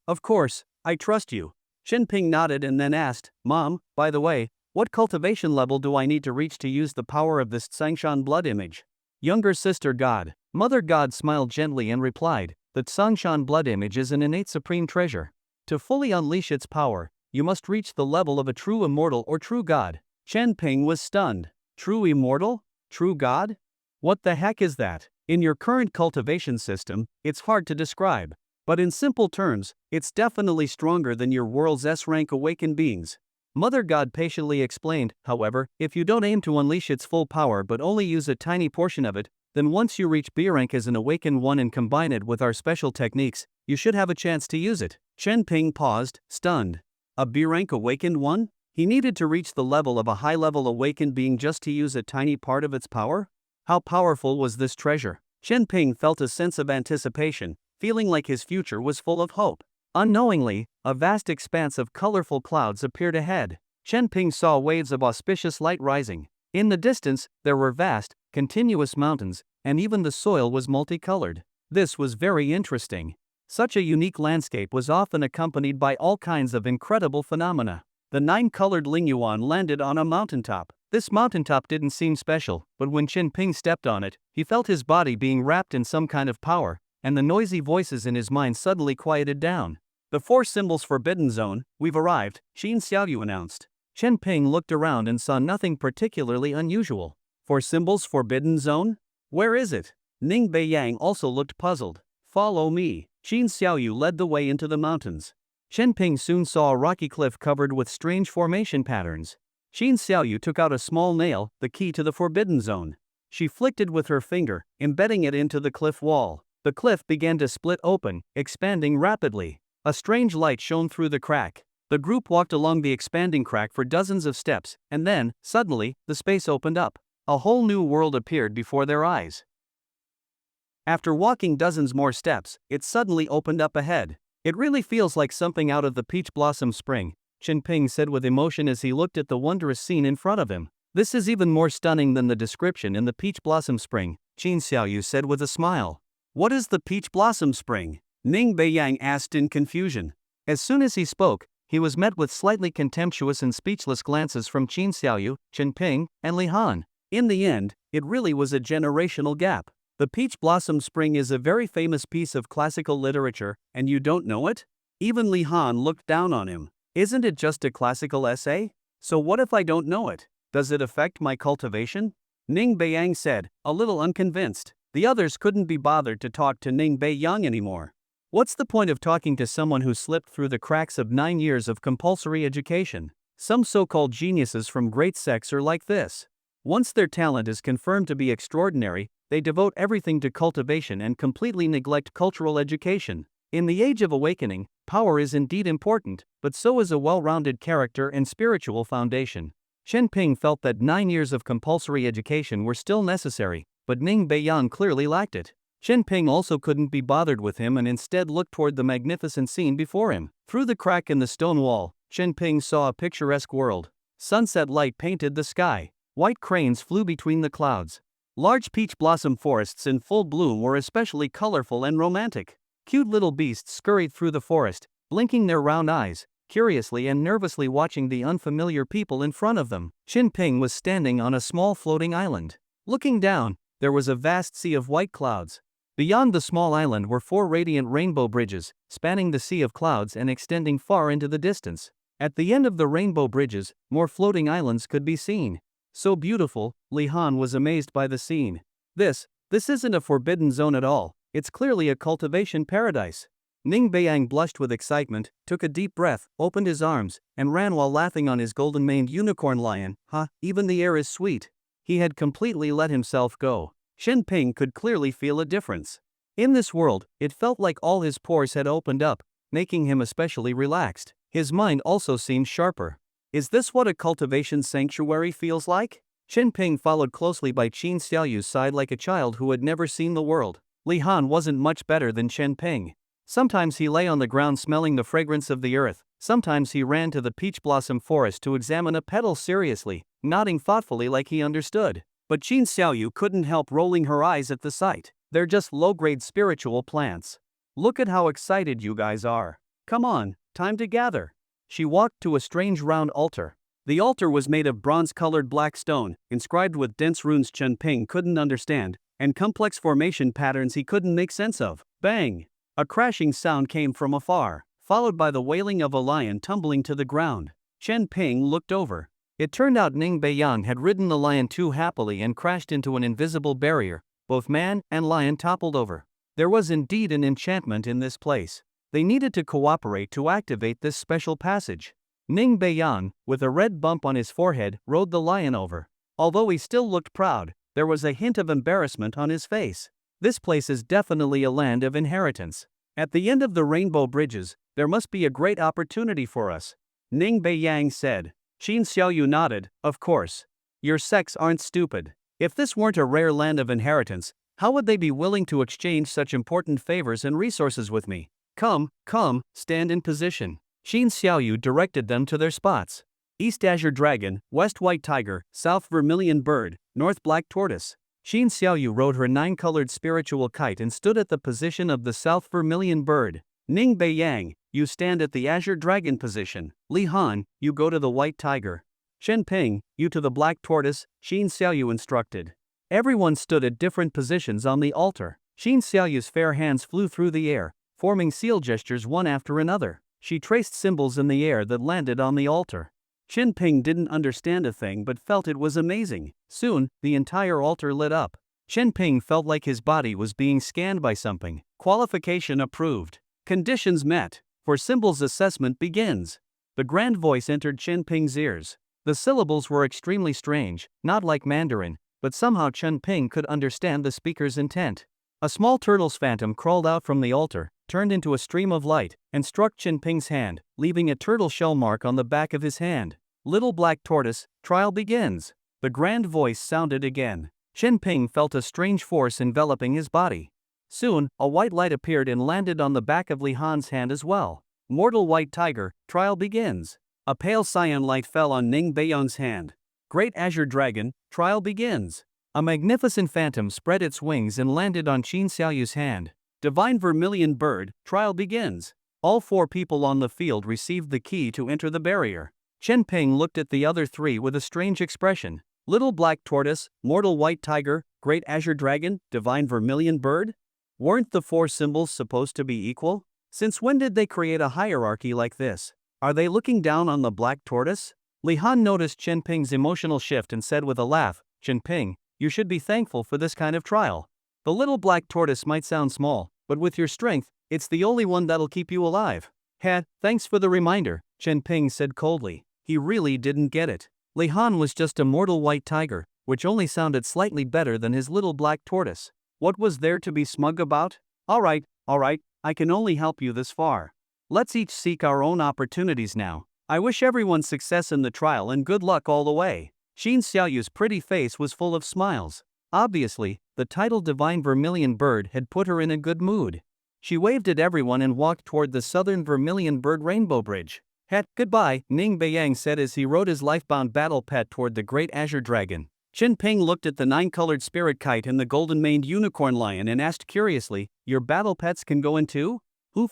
Of course, I trust you. Chen Ping nodded and then asked, Mom, by the way, what cultivation level do I need to reach to use the power of this Tsangshan blood image? Younger sister god. Mother god smiled gently and replied, the Tsangshan blood image is an innate supreme treasure. To fully unleash its power, you must reach the level of a true immortal or true god. Chen Ping was stunned. True immortal? True god? What the heck is that? In your current cultivation system, it's hard to describe. But in simple terms, it's definitely stronger than your world's S-rank awakened beings. Mother God patiently explained, however, if you don't aim to unleash its full power but only use a tiny portion of it, Then once you reach B rank as an awakened one and combine it with our special techniques, you should have a chance to use it. Chen Ping paused, stunned. A B rank awakened one? He needed to reach the level of a high-level awakened being just to use a tiny part of its power? How powerful was this treasure? Chen Ping felt a sense of anticipation, feeling like his future was full of hope. Unknowingly, a vast expanse of colorful clouds appeared ahead. Chen Ping saw waves of auspicious light rising. In the distance, there were vast, continuous mountains, and even the soil was multicolored. This was very interesting. Such a unique landscape was often accompanied by all kinds of incredible phenomena. The 9-colored Lingyuan landed on a mountaintop. This mountaintop didn't seem special, but when Chen Ping stepped on it, he felt his body being wrapped in some kind of power, and the noisy voices in his mind suddenly quieted down. The 4 symbols forbidden zone, we've arrived, Qin Xiaoyu announced. Chen Ping looked around and saw nothing particularly unusual. 4 symbols forbidden zone? Where is it? Ning Beiyang also looked puzzled. Follow me. Qin Xiaoyu led the way into the mountains. Chen Ping soon saw a rocky cliff covered with strange formation patterns. Qin Xiaoyu took out a small nail, the key to the forbidden zone. She flicked it with her finger, embedding it into the cliff wall. The cliff began to split open, expanding rapidly. A strange light shone through the crack. The group walked along the expanding crack for dozens of steps, and then, suddenly, the space opened up. A whole new world appeared before their eyes. After walking dozens more steps, it suddenly opened up ahead. It really feels like something out of the peach blossom spring, Chen Ping said with emotion as he looked at the wondrous scene in front of him. This is even more stunning than the description in the peach blossom spring, Qin Xiaoyu said with a smile. What is the peach blossom spring? Ning Beiyang asked in confusion. As soon as he spoke, he was met with slightly contemptuous and speechless glances from Qin Xiaoyu, Chen Ping, and Li Han. In the end, it really was a generational gap. The Peach Blossom Spring is a very famous piece of classical literature, and you don't know it? Even Li Han looked down on him. Isn't it just a classical essay? So what if I don't know it? Does it affect my cultivation? Ning Beiyang said, a little unconvinced. The others couldn't be bothered to talk to Ning Beiyang anymore. What's the point of talking to someone who slipped through the cracks of 9 years of compulsory education? Some so-called geniuses from great sects are like this. Once their talent is confirmed to be extraordinary, they devote everything to cultivation and completely neglect cultural education. In the age of awakening, power is indeed important, but so is a well-rounded character and spiritual foundation. Chen Ping felt that 9 years of compulsory education were still necessary, but Ning Beiyang clearly lacked it. Chen Ping also couldn't be bothered with him and instead looked toward the magnificent scene before him. Through the crack in the stone wall, Chen Ping saw a picturesque world. Sunset light painted the sky. White cranes flew between the clouds. Large peach blossom forests in full bloom were especially colorful and romantic. Cute little beasts scurried through the forest, blinking their round eyes, curiously and nervously watching the unfamiliar people in front of them. Chen Ping was standing on a small floating island. Looking down, there was a vast sea of white clouds. Beyond the small island were 4 radiant rainbow bridges, spanning the sea of clouds and extending far into the distance. At the end of the rainbow bridges, more floating islands could be seen. So beautiful, Li Han was amazed by the scene. This isn't a forbidden zone at all, it's clearly a cultivation paradise. Ning Beiyang blushed with excitement, took a deep breath, opened his arms, and ran while laughing on his golden-maned unicorn lion. Even the air is sweet. He had completely let himself go. Chen Ping could clearly feel a difference. In this world, it felt like all his pores had opened up, making him especially relaxed. His mind also seemed sharper. Is this what a cultivation sanctuary feels like? Chen Ping followed closely by Qin Xiaoyu's side like a child who had never seen the world. Li Han wasn't much better than Chen Ping. Sometimes he lay on the ground smelling the fragrance of the earth, sometimes he ran to the peach blossom forest to examine a petal seriously, nodding thoughtfully like he understood. But Qin Xiaoyu couldn't help rolling her eyes at the sight. They're just low-grade spiritual plants. Look at how excited you guys are. Come on, time to gather. She walked to a strange round altar. The altar was made of bronze-colored black stone, inscribed with dense runes Chen Ping couldn't understand, and complex formation patterns he couldn't make sense of. Bang! A crashing sound came from afar, followed by the wailing of a lion tumbling to the ground. Chen Ping looked over. It turned out Ning Beiyang had ridden the lion too happily and crashed into an invisible barrier. Both man and lion toppled over. There was indeed an enchantment in this place. They needed to cooperate to activate this special passage. Ning Beiyang, with a red bump on his forehead, rode the lion over. Although he still looked proud, There was a hint of embarrassment on his face. This place is definitely a land of inheritance. At the end of the rainbow bridges, there must be a great opportunity for us. Ning Beiyang said. Qin Xiaoyu nodded, of course. Your sects aren't stupid. If this weren't a rare land of inheritance, how would they be willing to exchange such important favors and resources with me? Come, stand in position. Qin Xiaoyu directed them to their spots. East Azure Dragon, West White Tiger, South Vermilion Bird, North Black Tortoise. Qin Xiaoyu rode her 9-colored spiritual kite and stood at the position of the South Vermilion Bird. Ning Beiyang, you stand at the Azure Dragon position. Li Han, you go to the White Tiger. Shen Ping, you to the Black Tortoise, Qin Xiaoyu instructed. Everyone stood at different positions on the altar. Qin Xiaoyu's fair hands flew through the air, forming seal gestures one after another. She traced symbols in the air that landed on the altar. Shen Ping didn't understand a thing but felt it was amazing. Soon, the entire altar lit up. Shen Ping felt like his body was being scanned by something. Qualification approved. Conditions met. For symbols assessment begins. The grand voice entered Shen Ping's ears. The syllables were extremely strange, not like Mandarin, but somehow Shen Ping could understand the speaker's intent. A small turtle's phantom crawled out from the altar, turned into a stream of light, and struck Shen Ping's hand, leaving a turtle shell mark on the back of his hand. Little Black Tortoise, trial begins. The grand voice sounded again. Shen Ping felt a strange force enveloping his body. Soon, a white light appeared and landed on the back of Li Han's hand as well. Mortal White Tiger, trial begins. A pale cyan light fell on Ning Beiyang's hand. Great Azure Dragon, trial begins. A magnificent phantom spread its wings and landed on Qin Xiaoyu's hand. Divine Vermilion Bird, trial begins. All 4 people on the field received the key to enter the barrier. Shen Ping looked at the other 3 with a strange expression. Little Black Tortoise, Mortal White Tiger, Great Azure Dragon, Divine Vermilion Bird? Weren't the 4 symbols supposed to be equal? Since when did they create a hierarchy like this? Are they looking down on the Black Tortoise? Li Han noticed Shen Ping's emotional shift and said with a laugh, Shen Ping, you should be thankful for this kind of trial. The little Black Tortoise might sound small, but with your strength, it's the only one that'll keep you alive. Thanks for the reminder, Shen Ping said coldly. He really didn't get it. Li Han was just a mortal white tiger, which only sounded slightly better than his little Black Tortoise. What was there to be smug about? Alright, I can only help you this far. Let's each seek our own opportunities now. I wish everyone success in the trial and good luck all the way. Qin Xiaoyu's pretty face was full of smiles. Obviously, the title Divine Vermilion Bird had put her in a good mood. She waved at everyone and walked toward the Southern Vermilion Bird Rainbow Bridge. Goodbye, Ning Beiyang said as he rode his lifebound battle pet toward the Great Azure Dragon. Shen Ping looked at the 9-colored spirit kite and the golden-maned unicorn lion and asked curiously, your battle pets can go in too?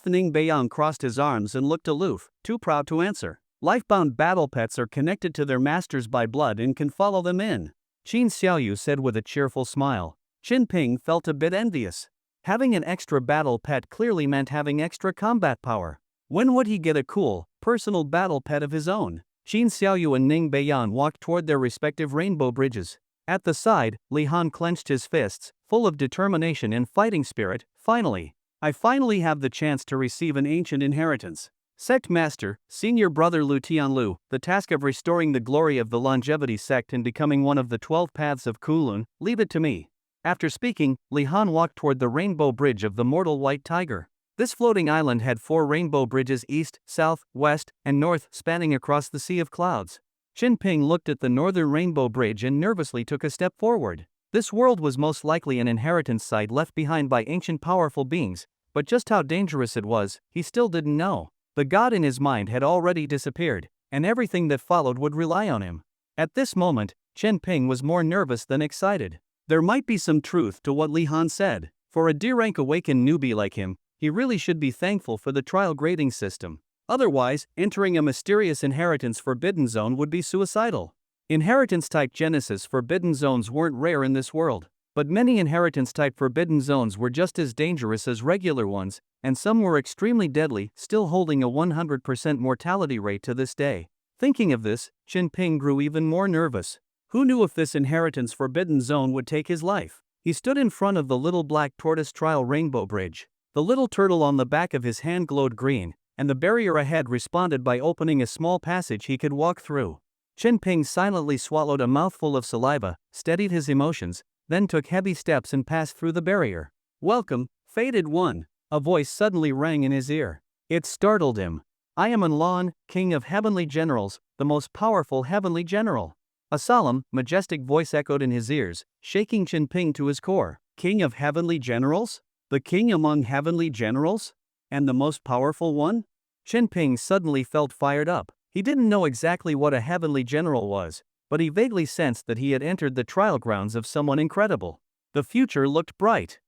Ning Beiyang crossed his arms and looked aloof, too proud to answer. Lifebound battle pets are connected to their masters by blood and can follow them in. Qin Xiaoyu said with a cheerful smile. Shen Ping felt a bit envious. Having an extra battle pet clearly meant having extra combat power. When would he get a cool, personal battle pet of his own? Qin Xiaoyu and Ning Beiyang walked toward their respective rainbow bridges. At the side, Li Han clenched his fists, full of determination and fighting spirit. I finally have the chance to receive an ancient inheritance. Sect Master, Senior Brother Lu Tianlu, the task of restoring the glory of the longevity sect and becoming one of the 12 paths of Kulun, leave it to me. After speaking, Li Han walked toward the rainbow bridge of the Mortal White Tiger. This floating island had 4 rainbow bridges east, south, west, and north spanning across the Sea of Clouds. Shen Ping looked at the northern rainbow bridge and nervously took a step forward. This world was most likely an inheritance site left behind by ancient powerful beings, but just how dangerous it was, he still didn't know. The god in his mind had already disappeared, and everything that followed would rely on him. At this moment, Shen Ping was more nervous than excited. There might be some truth to what Li Han said. For a D-rank awakened newbie like him, he really should be thankful for the trial grading system. Otherwise, entering a mysterious inheritance forbidden zone would be suicidal. Inheritance-type Genesis forbidden zones weren't rare in this world, but many inheritance-type forbidden zones were just as dangerous as regular ones, and some were extremely deadly, still holding a 100% mortality rate to this day. Thinking of this, Shen Ping grew even more nervous. Who knew if this inheritance forbidden zone would take his life? He stood in front of the little Black Tortoise trial rainbow bridge. The little turtle on the back of his hand glowed green, and the barrier ahead responded by opening a small passage he could walk through. Shen Ping silently swallowed a mouthful of saliva, steadied his emotions, then took heavy steps and passed through the barrier. "Welcome, fated one," a voice suddenly rang in his ear. It startled him. "I am Anlan, king of heavenly generals, the most powerful heavenly general." A solemn, majestic voice echoed in his ears, shaking Qinping to his core. "King of heavenly generals? The king among heavenly generals? And the most powerful one?" Qinping suddenly felt fired up. He didn't know exactly what a heavenly general was, but he vaguely sensed that he had entered the trial grounds of someone incredible. The future looked bright.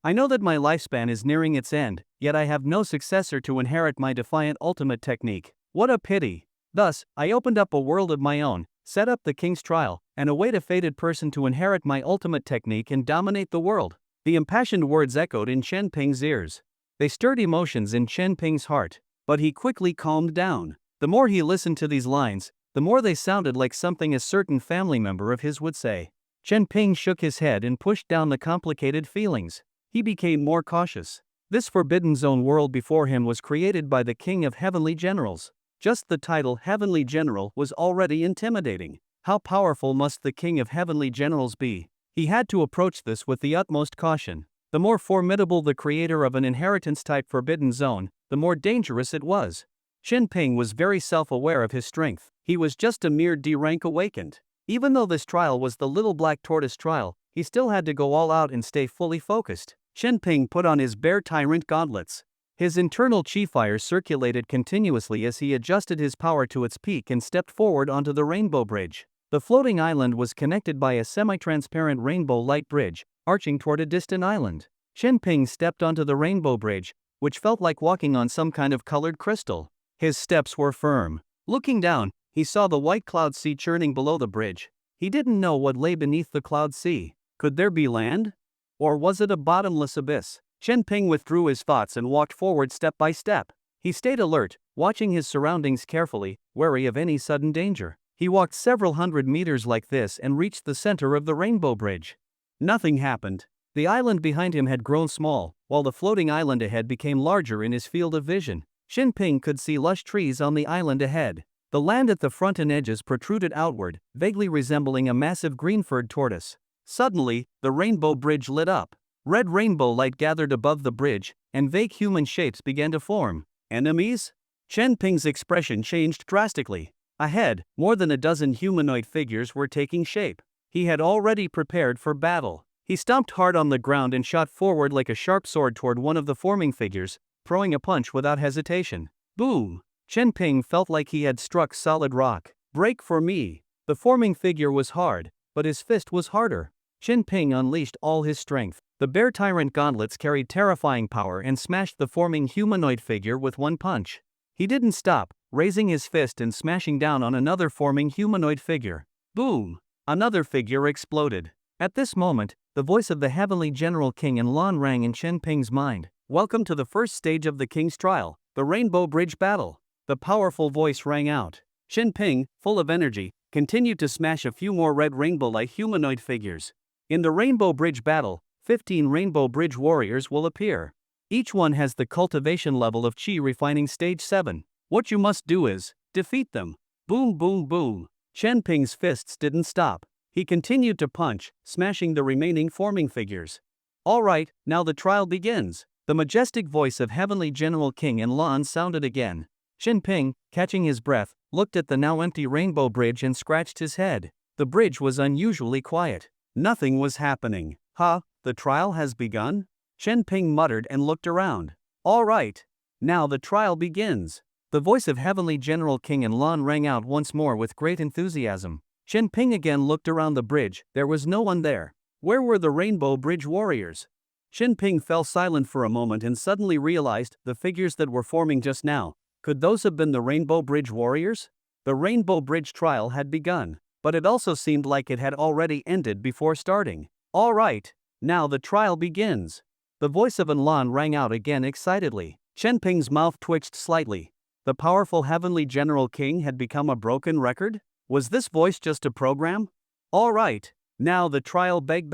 "I know that my lifespan is nearing its end, yet I have no successor to inherit my defiant ultimate technique. What a pity. Thus, I opened up a world of my own, set up the king's trial, and await a fated person to inherit my ultimate technique and dominate the world." The impassioned words echoed in Qinping's ears. They stirred emotions in Qinping's heart, but he quickly calmed down. The more he listened to these lines, the more they sounded like something a certain family member of his would say. Qinping shook his head and pushed down the complicated feelings. He became more cautious. This Forbidden Zone world before him was created by the King of Heavenly Generals. Just the title Heavenly General was already intimidating. How powerful must the King of Heavenly Generals be? He had to approach this with the utmost caution. The more formidable the creator of an inheritance-type Forbidden Zone, the more dangerous it was. Qinping was very self-aware of his strength. He was just a mere D-rank awakened. Even though this trial was the Little Black Tortoise trial, he still had to go all out and stay fully focused. Qinping put on his Bear Tyrant gauntlets. His internal chi fire circulated continuously as he adjusted his power to its peak and stepped forward onto the Rainbow Bridge. The floating island was connected by a semi-transparent rainbow light bridge, arching toward a distant island. Qinping stepped onto the Rainbow Bridge, which felt like walking on some kind of colored crystal. His steps were firm. Looking down, he saw the white cloud sea churning below the bridge. He didn't know what lay beneath the cloud sea. Could there be land? Or was it a bottomless abyss? Qinping withdrew his thoughts and walked forward step by step. He stayed alert, watching his surroundings carefully, wary of any sudden danger. He walked several hundred meters like this and reached the center of the Rainbow Bridge. Nothing happened. The island behind him had grown small, while the floating island ahead became larger in his field of vision. Qinping could see lush trees on the island ahead. The land at the front and edges protruded outward, vaguely resembling a massive green-furred tortoise. Suddenly, the Rainbow Bridge lit up. Red rainbow light gathered above the bridge, and vague human shapes began to form. Enemies? Qinping's expression changed drastically. Ahead, more than a dozen humanoid figures were taking shape. He had already prepared for battle. He stomped hard on the ground and shot forward like a sharp sword toward one of the forming figures, throwing a punch without hesitation. Boom! Qinping felt like he had struck solid rock. Break for me! The forming figure was hard, but his fist was harder. Qinping unleashed all his strength. The Bear Tyrant gauntlets carried terrifying power and smashed the forming humanoid figure with one punch. He didn't stop, raising his fist and smashing down on another forming humanoid figure. Boom! Another figure exploded. At this moment, the voice of the Heavenly General King Anlan rang in Qinping's mind. "Welcome to the first stage of the King's trial, the Rainbow Bridge battle." The powerful voice rang out. Qinping, full of energy, continued to smash a few more red rainbow-like humanoid figures. In the Rainbow Bridge battle, 15 Rainbow Bridge warriors will appear. Each one has the cultivation level of Qi refining stage 7. What you must do is defeat them. Boom boom boom. Qinping's fists didn't stop. He continued to punch, smashing the remaining forming figures. "All right, now the trial begins." The majestic voice of Heavenly General King Anlan sounded again. Qinping, catching his breath, looked at the now empty Rainbow Bridge and scratched his head. The bridge was unusually quiet. Nothing was happening. "Huh, the trial has begun?" Qinping muttered and looked around. "All right. Now the trial begins." The voice of Heavenly General King Anlan rang out once more with great enthusiasm. Qinping again looked around the bridge. There was no one there. Where were the Rainbow Bridge warriors? Qinping fell silent for a moment and suddenly realized the figures that were forming just now. Could those have been the Rainbow Bridge warriors? The Rainbow Bridge trial had begun, but it also seemed like it had already ended before starting. "All right, now the trial begins." The voice of Anlan rang out again excitedly. Qinping's mouth twitched slightly. The powerful Heavenly General King had become a broken record? Was this voice just a program? "All right, now the trial beg.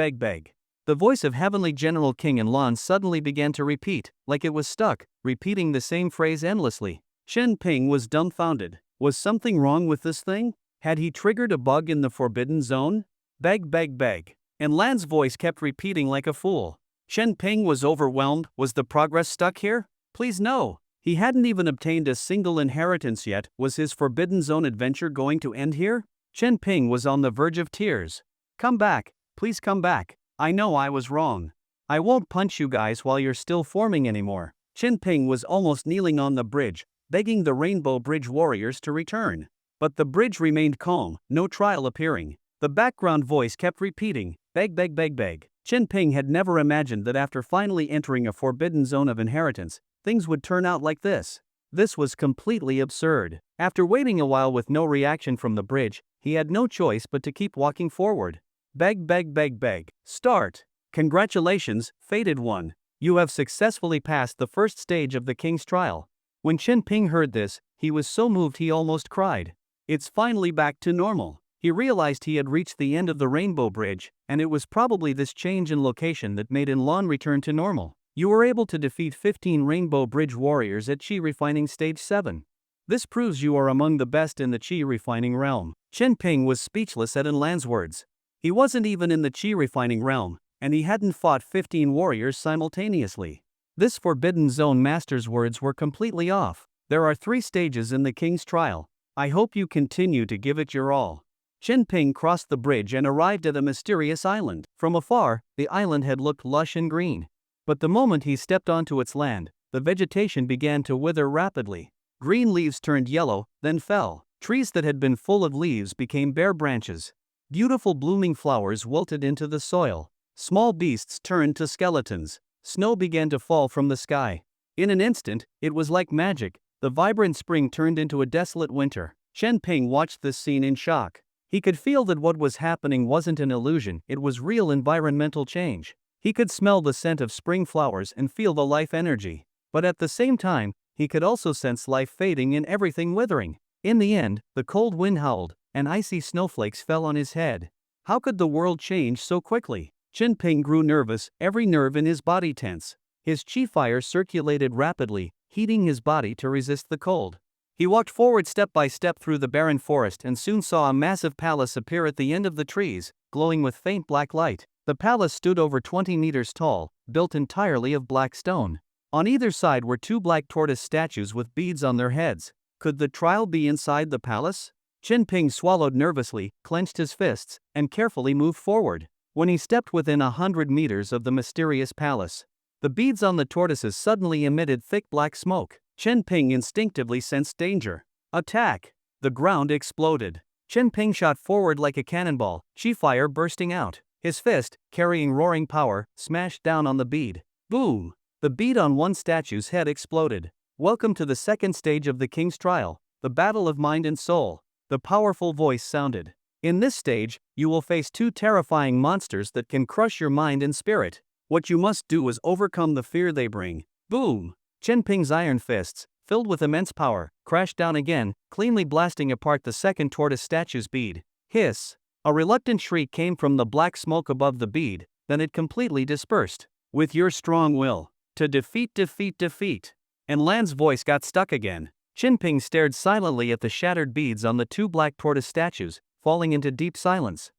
The voice of Heavenly General King Anlan suddenly began to repeat, like it was stuck, repeating the same phrase endlessly. Qinping was dumbfounded. Was something wrong with this thing? Had he triggered a bug in the Forbidden Zone? Beg, beg, beg. And Lan's voice kept repeating like a fool. Chen Ping was overwhelmed. Was the progress stuck here? Please no. He hadn't even obtained a single inheritance yet. Was his Forbidden Zone adventure going to end here? Chen Ping was on the verge of tears. Come back, please come back. I know I was wrong. I won't punch you guys while you're still forming anymore. Chen Ping was almost kneeling on the bridge, begging the Rainbow Bridge warriors to return. But the bridge remained calm, no trial appearing. The background voice kept repeating, beg, beg, beg, beg. Chen Ping had never imagined that after finally entering a forbidden zone of inheritance, things would turn out like this. This was completely absurd. After waiting a while with no reaction from the bridge, he had no choice but to keep walking forward. Beg, beg, beg, beg. Start. Congratulations, fated one. You have successfully passed the first stage of the king's trial. When Chen Ping heard this, he was so moved he almost cried. It's finally back to normal. He realized he had reached the end of the Rainbow Bridge, and it was probably this change in location that made Lan return to normal. You were able to defeat 15 Rainbow Bridge warriors at Qi Refining Stage 7. This proves you are among the best in the Qi Refining realm. Chen Ping was speechless at Lan's words. He wasn't even in the Qi Refining realm, and he hadn't fought 15 warriors simultaneously. This Forbidden Zone master's words were completely off. There are 3 stages in the king's trial. I hope you continue to give it your all. Chen Ping crossed the bridge and arrived at a mysterious island. From afar, the island had looked lush and green. But the moment he stepped onto its land, the vegetation began to wither rapidly. Green leaves turned yellow, then fell. Trees that had been full of leaves became bare branches. Beautiful blooming flowers wilted into the soil. Small beasts turned to skeletons. Snow began to fall from the sky. In an instant, it was like magic. The vibrant spring turned into a desolate winter. Chen Ping watched this scene in shock. He could feel that what was happening wasn't an illusion, it was real environmental change. He could smell the scent of spring flowers and feel the life energy. But at the same time, he could also sense life fading and everything withering. In the end, the cold wind howled, and icy snowflakes fell on his head. How could the world change so quickly? Chen Ping grew nervous, every nerve in his body tense. His chi fire circulated rapidly, heating his body to resist the cold. He walked forward step by step through the barren forest and soon saw a massive palace appear at the end of the trees, glowing with faint black light. The palace stood over 20 meters tall, built entirely of black stone. On either side were 2 black tortoise statues with beads on their heads. Could the trial be inside the palace? Chen Ping swallowed nervously, clenched his fists, and carefully moved forward. When he stepped within 100 meters of the mysterious palace, the beads on the tortoises suddenly emitted thick black smoke. Chen Ping instinctively sensed danger. Attack! The ground exploded. Chen Ping shot forward like a cannonball, chi fire bursting out. His fist, carrying roaring power, smashed down on the bead. Boom! The bead on one statue's head exploded. Welcome to the second stage of the king's trial, the battle of mind and soul. The powerful voice sounded. In this stage, you will face 2 terrifying monsters that can crush your mind and spirit. What you must do is overcome the fear they bring. Boom! Chen Ping's iron fists, filled with immense power, crashed down again, cleanly blasting apart the second tortoise statue's bead. Hiss! A reluctant shriek came from the black smoke above the bead, then it completely dispersed. With your strong will, to defeat. And Lan's voice got stuck again. Chen Ping stared silently at the shattered beads on the 2 black tortoise statues, falling into deep silence.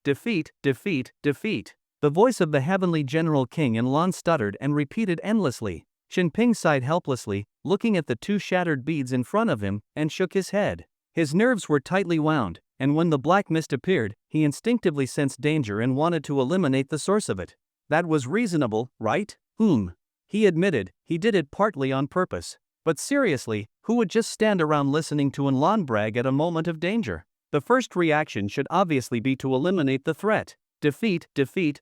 Defeat. The voice of the heavenly general king and Lan stuttered and repeated endlessly. Chen Ping sighed helplessly, looking at the 2 shattered beads in front of him, and shook his head. His nerves were tightly wound, and when the black mist appeared, he instinctively sensed danger and wanted to eliminate the source of it. That was reasonable, right? He admitted, he did it partly on purpose. But seriously, who would just stand around listening to Lan brag at a moment of danger? The first reaction should obviously be to eliminate the threat. Defeat.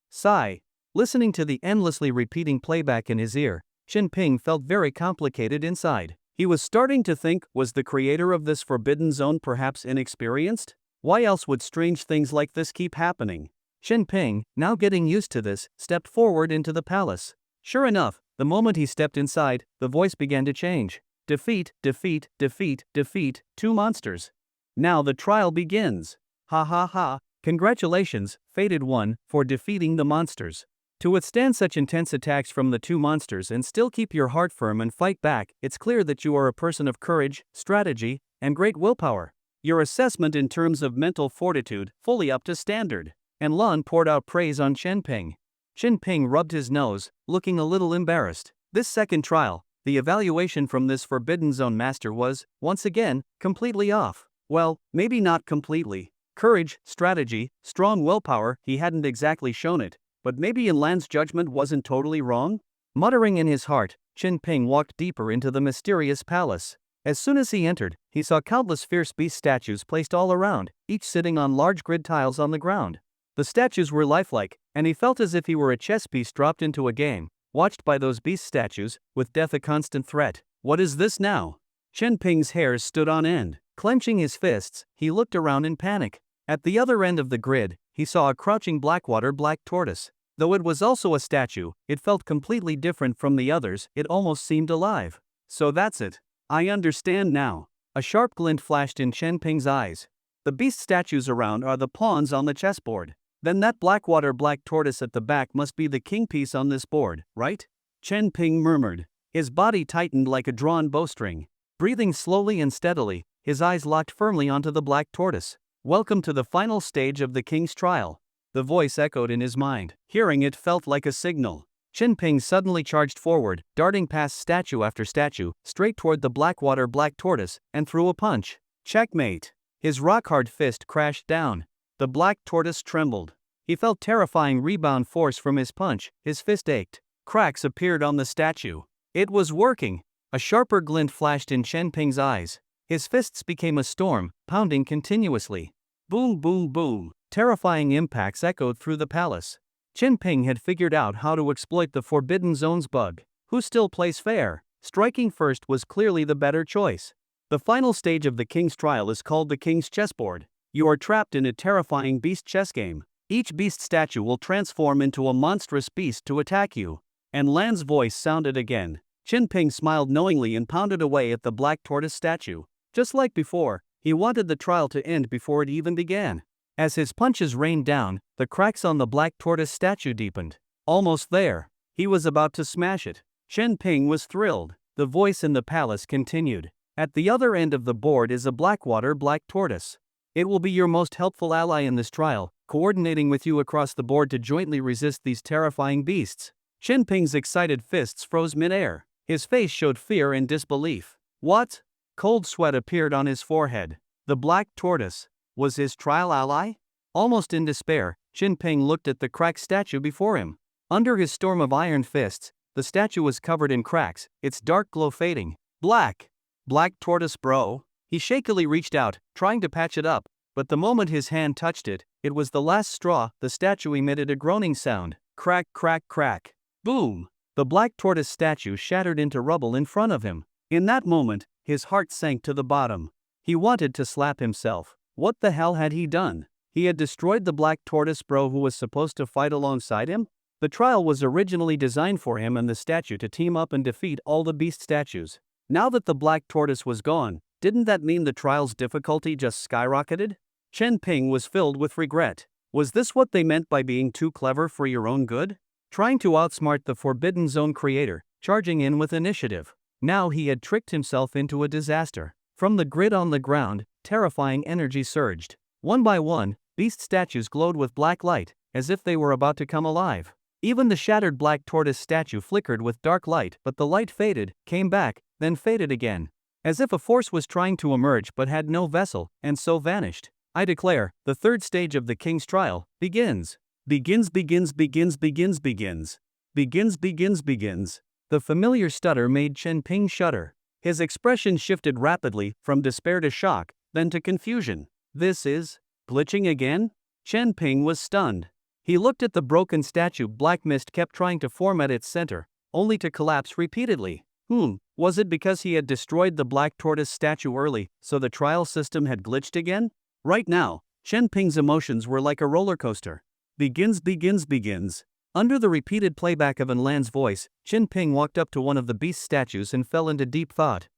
Sigh. Listening to the endlessly repeating playback in his ear, Chen Ping felt very complicated inside. He was starting to think, was the creator of this forbidden zone perhaps inexperienced? Why else would strange things like this keep happening? Chen Ping, now getting used to this, stepped forward into the palace. Sure enough, the moment he stepped inside, the voice began to change. Defeat. 2 monsters. Now the trial begins. Ha. Congratulations, fated one, for defeating the monsters. To withstand such intense attacks from the 2 monsters and still keep your heart firm and fight back, it's clear that you are a person of courage, strategy, and great willpower. Your assessment in terms of mental fortitude fully up to standard. And Lun poured out praise on Chenping. Chenping rubbed his nose, looking a little embarrassed. This second trial, the evaluation from this Forbidden Zone master was, once again, completely off. Well, maybe not completely. Courage, strategy, strong willpower, he hadn't exactly shown it. But maybe Lan's judgment wasn't totally wrong? Muttering in his heart, Chenping walked deeper into the mysterious palace. As soon as he entered, he saw countless fierce beast statues placed all around, each sitting on large grid tiles on the ground. The statues were lifelike, and he felt as if he were a chess piece dropped into a game, watched by those beast statues, with death a constant threat. What is this now? Chenping's hairs stood on end. Clenching his fists, he looked around in panic. At the other end of the grid, he saw a crouching blackwater black tortoise. Though it was also a statue, it felt completely different from the others, it almost seemed alive. So that's it. I understand now. A sharp glint flashed in Chenping's eyes. The beast statues around are the pawns on the chessboard. Then that blackwater black tortoise at the back must be the king piece on this board, right? Chenping murmured. His body tightened like a drawn bowstring. Breathing slowly and steadily, his eyes locked firmly onto the black tortoise. Welcome to the final stage of the king's trial. The voice echoed in his mind. Hearing it felt like a signal. Chenping suddenly charged forward, darting past statue after statue, straight toward the blackwater black tortoise, and threw a punch. Checkmate. His rock-hard fist crashed down. The black tortoise trembled. He felt terrifying rebound force from his punch, his fist ached. Cracks appeared on the statue. It was working. A sharper glint flashed in Chenping's eyes. His fists became a storm, pounding continuously. Boom boom boom. Terrifying impacts echoed through the palace. Chenping had figured out how to exploit the Forbidden Zone's bug. Who still plays fair? Striking first was clearly the better choice. The final stage of the king's trial is called the king's chessboard. You are trapped in a terrifying beast chess game. Each beast statue will transform into a monstrous beast to attack you. And Lan's voice sounded again. Chenping smiled knowingly and pounded away at the black tortoise statue. Just like before, he wanted the trial to end before it even began. As his punches rained down, the cracks on the black tortoise statue deepened. Almost there. He was about to smash it. Chenping was thrilled. The voice in the palace continued. At the other end of the board is a blackwater black tortoise. It will be your most helpful ally in this trial, coordinating with you across the board to jointly resist these terrifying beasts. Chenping's excited fists froze mid-air. His face showed fear and disbelief. What? Cold sweat appeared on his forehead. The black tortoise was his trial ally? Almost in despair, Chenping looked at the cracked statue before him. Under his storm of iron fists, the statue was covered in cracks, its dark glow fading. Black tortoise bro. He shakily reached out, trying to patch it up, but the moment his hand touched it, it was the last straw. The statue emitted a groaning sound. Crack crack crack. Boom. The black tortoise statue shattered into rubble in front of him. In that moment, his heart sank to the bottom. He wanted to slap himself. What the hell had he done? He had destroyed the black tortoise bro who was supposed to fight alongside him? The trial was originally designed for him and the statue to team up and defeat all the beast statues. Now that the black tortoise was gone, didn't that mean the trial's difficulty just skyrocketed? Chenping was filled with regret. Was this what they meant by being too clever for your own good? Trying to outsmart the Forbidden Zone creator, charging in with initiative. Now he had tricked himself into a disaster. From the grid on the ground, terrifying energy surged. One by one, beast statues glowed with black light, as if they were about to come alive. Even the shattered black tortoise statue flickered with dark light, but the light faded, came back, then faded again. As if a force was trying to emerge but had no vessel, and so vanished. I declare, the third stage of the king's trial begins. Begins. The familiar stutter made Chenping shudder. His expression shifted rapidly, from despair to shock, then to confusion. This is glitching again? Chenping was stunned. He looked at the broken statue. Black mist kept trying to form at its center, only to collapse repeatedly. Was it because he had destroyed the black tortoise statue early, so the trial system had glitched again? Right now, Chenping's emotions were like a roller coaster. Begins. Under the repeated playback of Lan's voice, Chenping walked up to one of the beast statues and fell into deep thought.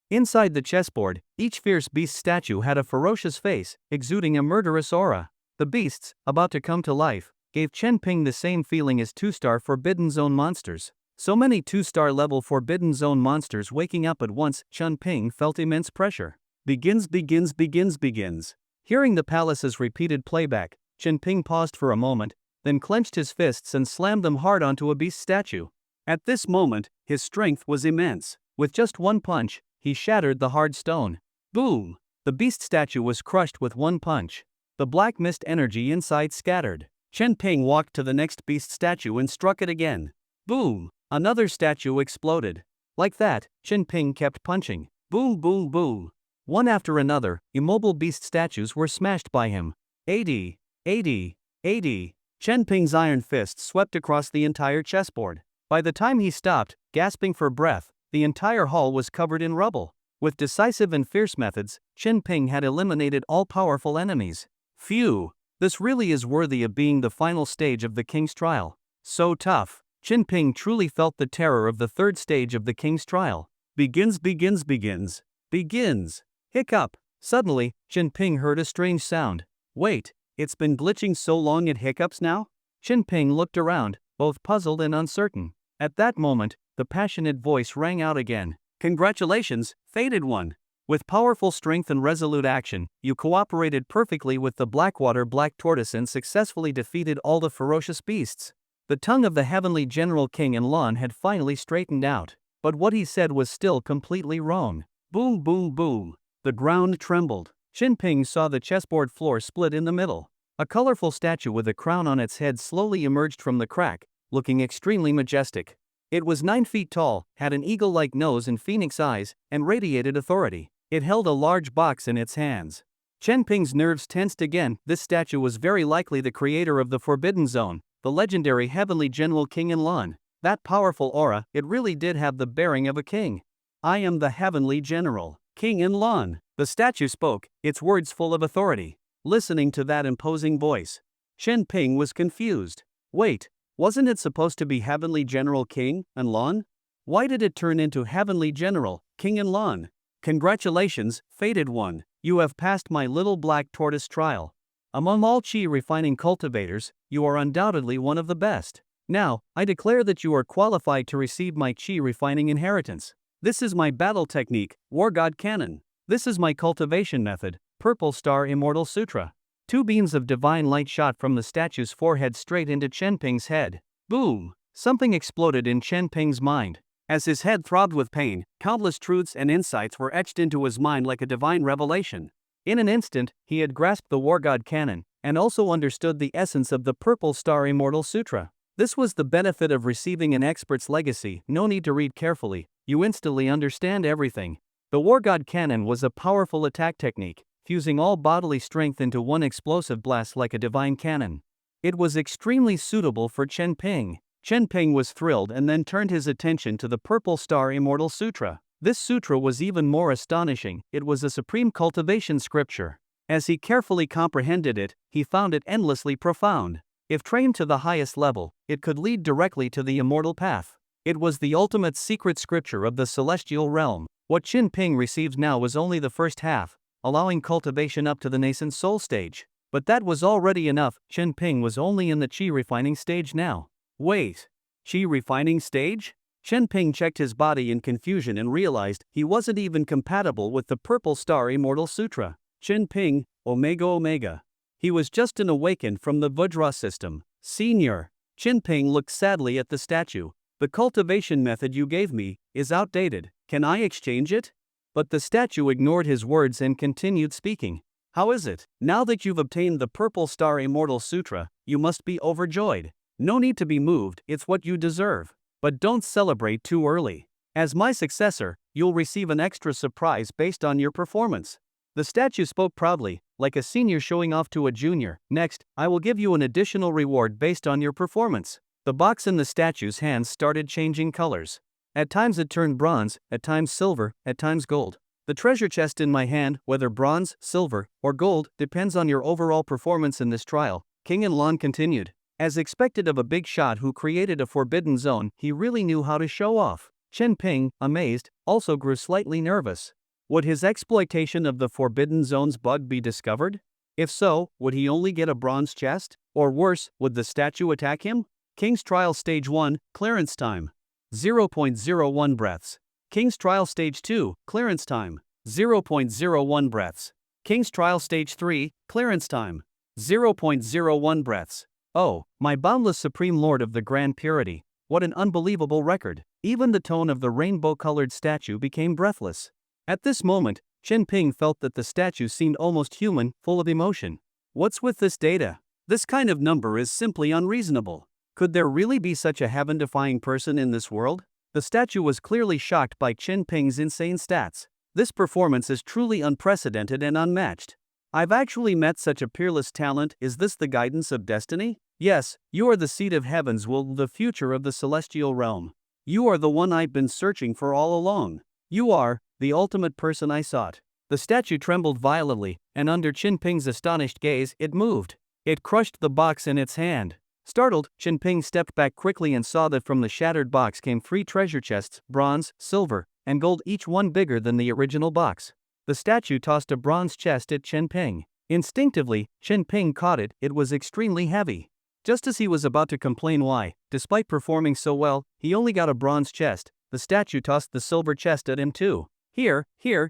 Inside the chessboard, each fierce beast statue had a ferocious face, exuding a murderous aura. The beasts, about to come to life, gave Chenping the same feeling as 2-star Forbidden Zone monsters. So many 2-star level Forbidden Zone monsters waking up at once, Chenping felt immense pressure. begins. Hearing the palace's repeated playback, Chenping paused for a moment, then clenched his fists and slammed them hard onto a beast statue. At this moment, his strength was immense. With just one punch, he shattered the hard stone. Boom! The beast statue was crushed with one punch. The black mist energy inside scattered. Chenping walked to the next beast statue and struck it again. Boom! Another statue exploded. Like that, Chenping kept punching. Boom, boom, boom. One after another, immobile beast statues were smashed by him. 80. Chenping's iron fist swept across the entire chessboard. By the time he stopped, gasping for breath, the entire hall was covered in rubble. With decisive and fierce methods, Chenping had eliminated all powerful enemies. Phew! This really is worthy of being the final stage of the king's trial. So tough. Chenping truly felt the terror of the third stage of the king's trial. Begins. Hiccup! Suddenly, Chenping heard a strange sound. Wait, it's been glitching so long it hiccups now? Chenping looked around, both puzzled and uncertain. At that moment, the passionate voice rang out again. Congratulations, fated one! With powerful strength and resolute action, you cooperated perfectly with the Blackwater Black Tortoise and successfully defeated all the ferocious beasts. The tongue of the heavenly general King in Lan had finally straightened out, but what he said was still completely wrong. Boom, boom, boom. The ground trembled. Chenping saw the chessboard floor split in the middle. A colorful statue with a crown on its head slowly emerged from the crack, looking extremely majestic. It was 9 feet tall, had an eagle-like nose and phoenix eyes, and radiated authority. It held a large box in its hands. Chenping's nerves tensed again. This statue was very likely the creator of the Forbidden Zone, the legendary heavenly general King in Lan. That powerful aura, it really did have the bearing of a king. I am the heavenly general, King in Lan. The statue spoke, its words full of authority. Listening to that imposing voice, Chenping was confused. Wait, wasn't it supposed to be Heavenly General King in Lan? Why did it turn into Heavenly General King in Lan? Congratulations, fated one, you have passed my little black tortoise trial. Among all chi refining cultivators, you are undoubtedly one of the best. Now, I declare that you are qualified to receive my chi refining inheritance. This is my battle technique, War God Cannon. This is my cultivation method, Purple Star Immortal Sutra. 2 beams of divine light shot from the statue's forehead straight into Chenping's head. Boom! Something exploded in Chenping's mind. As his head throbbed with pain, countless truths and insights were etched into his mind like a divine revelation. In an instant, he had grasped the War God Canon, and also understood the essence of the Purple Star Immortal Sutra. This was the benefit of receiving an expert's legacy. No need to read carefully, you instantly understand everything. The War God Cannon was a powerful attack technique, fusing all bodily strength into one explosive blast like a divine cannon. It was extremely suitable for Chenping. Chenping was thrilled and then turned his attention to the Purple Star Immortal Sutra. This sutra was even more astonishing. It was a supreme cultivation scripture. As he carefully comprehended it, he found it endlessly profound. If trained to the highest level, it could lead directly to the immortal path. It was the ultimate secret scripture of the celestial realm. What Chenping received now was only the first half, allowing cultivation up to the nascent soul stage. But that was already enough. Chenping was only in the chi refining stage now. Wait, chi refining stage? Chenping checked his body in confusion and realized he wasn't even compatible with the Purple Star Immortal Sutra. Chenping, Omega. He was just an awakened from the Vajra system. Senior. Chenping looked sadly at the statue. The cultivation method you gave me is outdated. Can I exchange it? But the statue ignored his words and continued speaking. How is it? Now that you've obtained the Purple Star Immortal Sutra, you must be overjoyed. No need to be moved, it's what you deserve. But don't celebrate too early. As my successor, you'll receive an extra surprise based on your performance. The statue spoke proudly, like a senior showing off to a junior. Next, I will give you an additional reward based on your performance. The box in the statue's hands started changing colors. At times it turned bronze, at times silver, at times gold. The treasure chest in my hand, whether bronze, silver, or gold, depends on your overall performance in this trial, King in Lan continued. As expected of a big shot who created a forbidden zone, he really knew how to show off. Chenping, amazed, also grew slightly nervous. Would his exploitation of the forbidden zone's bug be discovered? If so, would he only get a bronze chest? Or worse, would the statue attack him? King's Trial Stage 1, clearance time. 0.01 breaths. King's Trial Stage 2, clearance time. 0.01 breaths. King's Trial Stage 3, clearance time. 0.01 breaths. Oh, my boundless supreme lord of the grand purity, what an unbelievable record. Even the tone of the rainbow-colored statue became breathless. At this moment, Chen Ping felt that the statue seemed almost human, full of emotion. What's with this data? This kind of number is simply unreasonable. Could there really be such a heaven-defying person in this world? The statue was clearly shocked by Chen Ping's insane stats. This performance is truly unprecedented and unmatched. I've actually met such a peerless talent. Is this the guidance of destiny? Yes, you are the seed of heavens, the future of the celestial realm. You are the one I've been searching for all along. You are the ultimate person I sought. The statue trembled violently, and under Chen Ping's astonished gaze, it moved. It crushed the box in its hand. Startled, Chen Ping stepped back quickly and saw that from the shattered box came 3 treasure chests, bronze, silver, and gold, each one bigger than the original box. The statue tossed a bronze chest at Chen Ping. Instinctively, Chen Ping caught it. It was extremely heavy. Just as he was about to complain why, despite performing so well, he only got a bronze chest, the statue tossed the silver chest at him too. Here,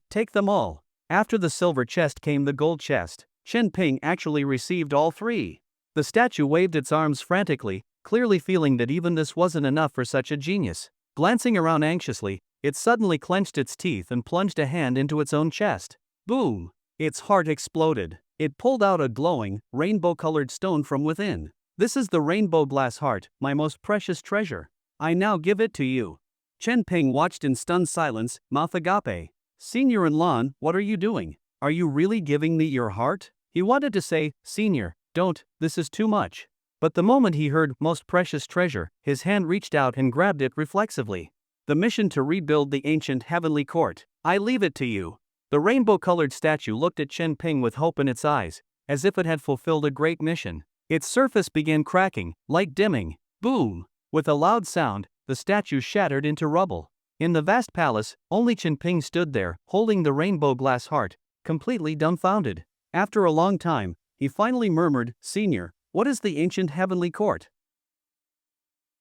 take them all. After the silver chest came the gold chest. Chen Ping actually received all 3. The statue waved its arms frantically, clearly feeling that even this wasn't enough for such a genius. Glancing around anxiously, it suddenly clenched its teeth and plunged a hand into its own chest. Boom! Its heart exploded. It pulled out a glowing, rainbow-colored stone from within. This is the rainbow glass heart, my most precious treasure. I now give it to you. Chen Ping watched in stunned silence, mouth agape. Senior and Lan, what are you doing? Are you really giving me your heart? He wanted to say, Senior, don't, this is too much. But the moment he heard most precious treasure, his hand reached out and grabbed it reflexively. The mission to rebuild the ancient heavenly court. I leave it to you. The rainbow-colored statue looked at Chen Ping with hope in its eyes, as if it had fulfilled a great mission. Its surface began cracking, light dimming. Boom! With a loud sound, the statue shattered into rubble. In the vast palace, only Chen Ping stood there, holding the rainbow glass heart, completely dumbfounded. After a long time, he finally murmured, Senior, what is the ancient heavenly court?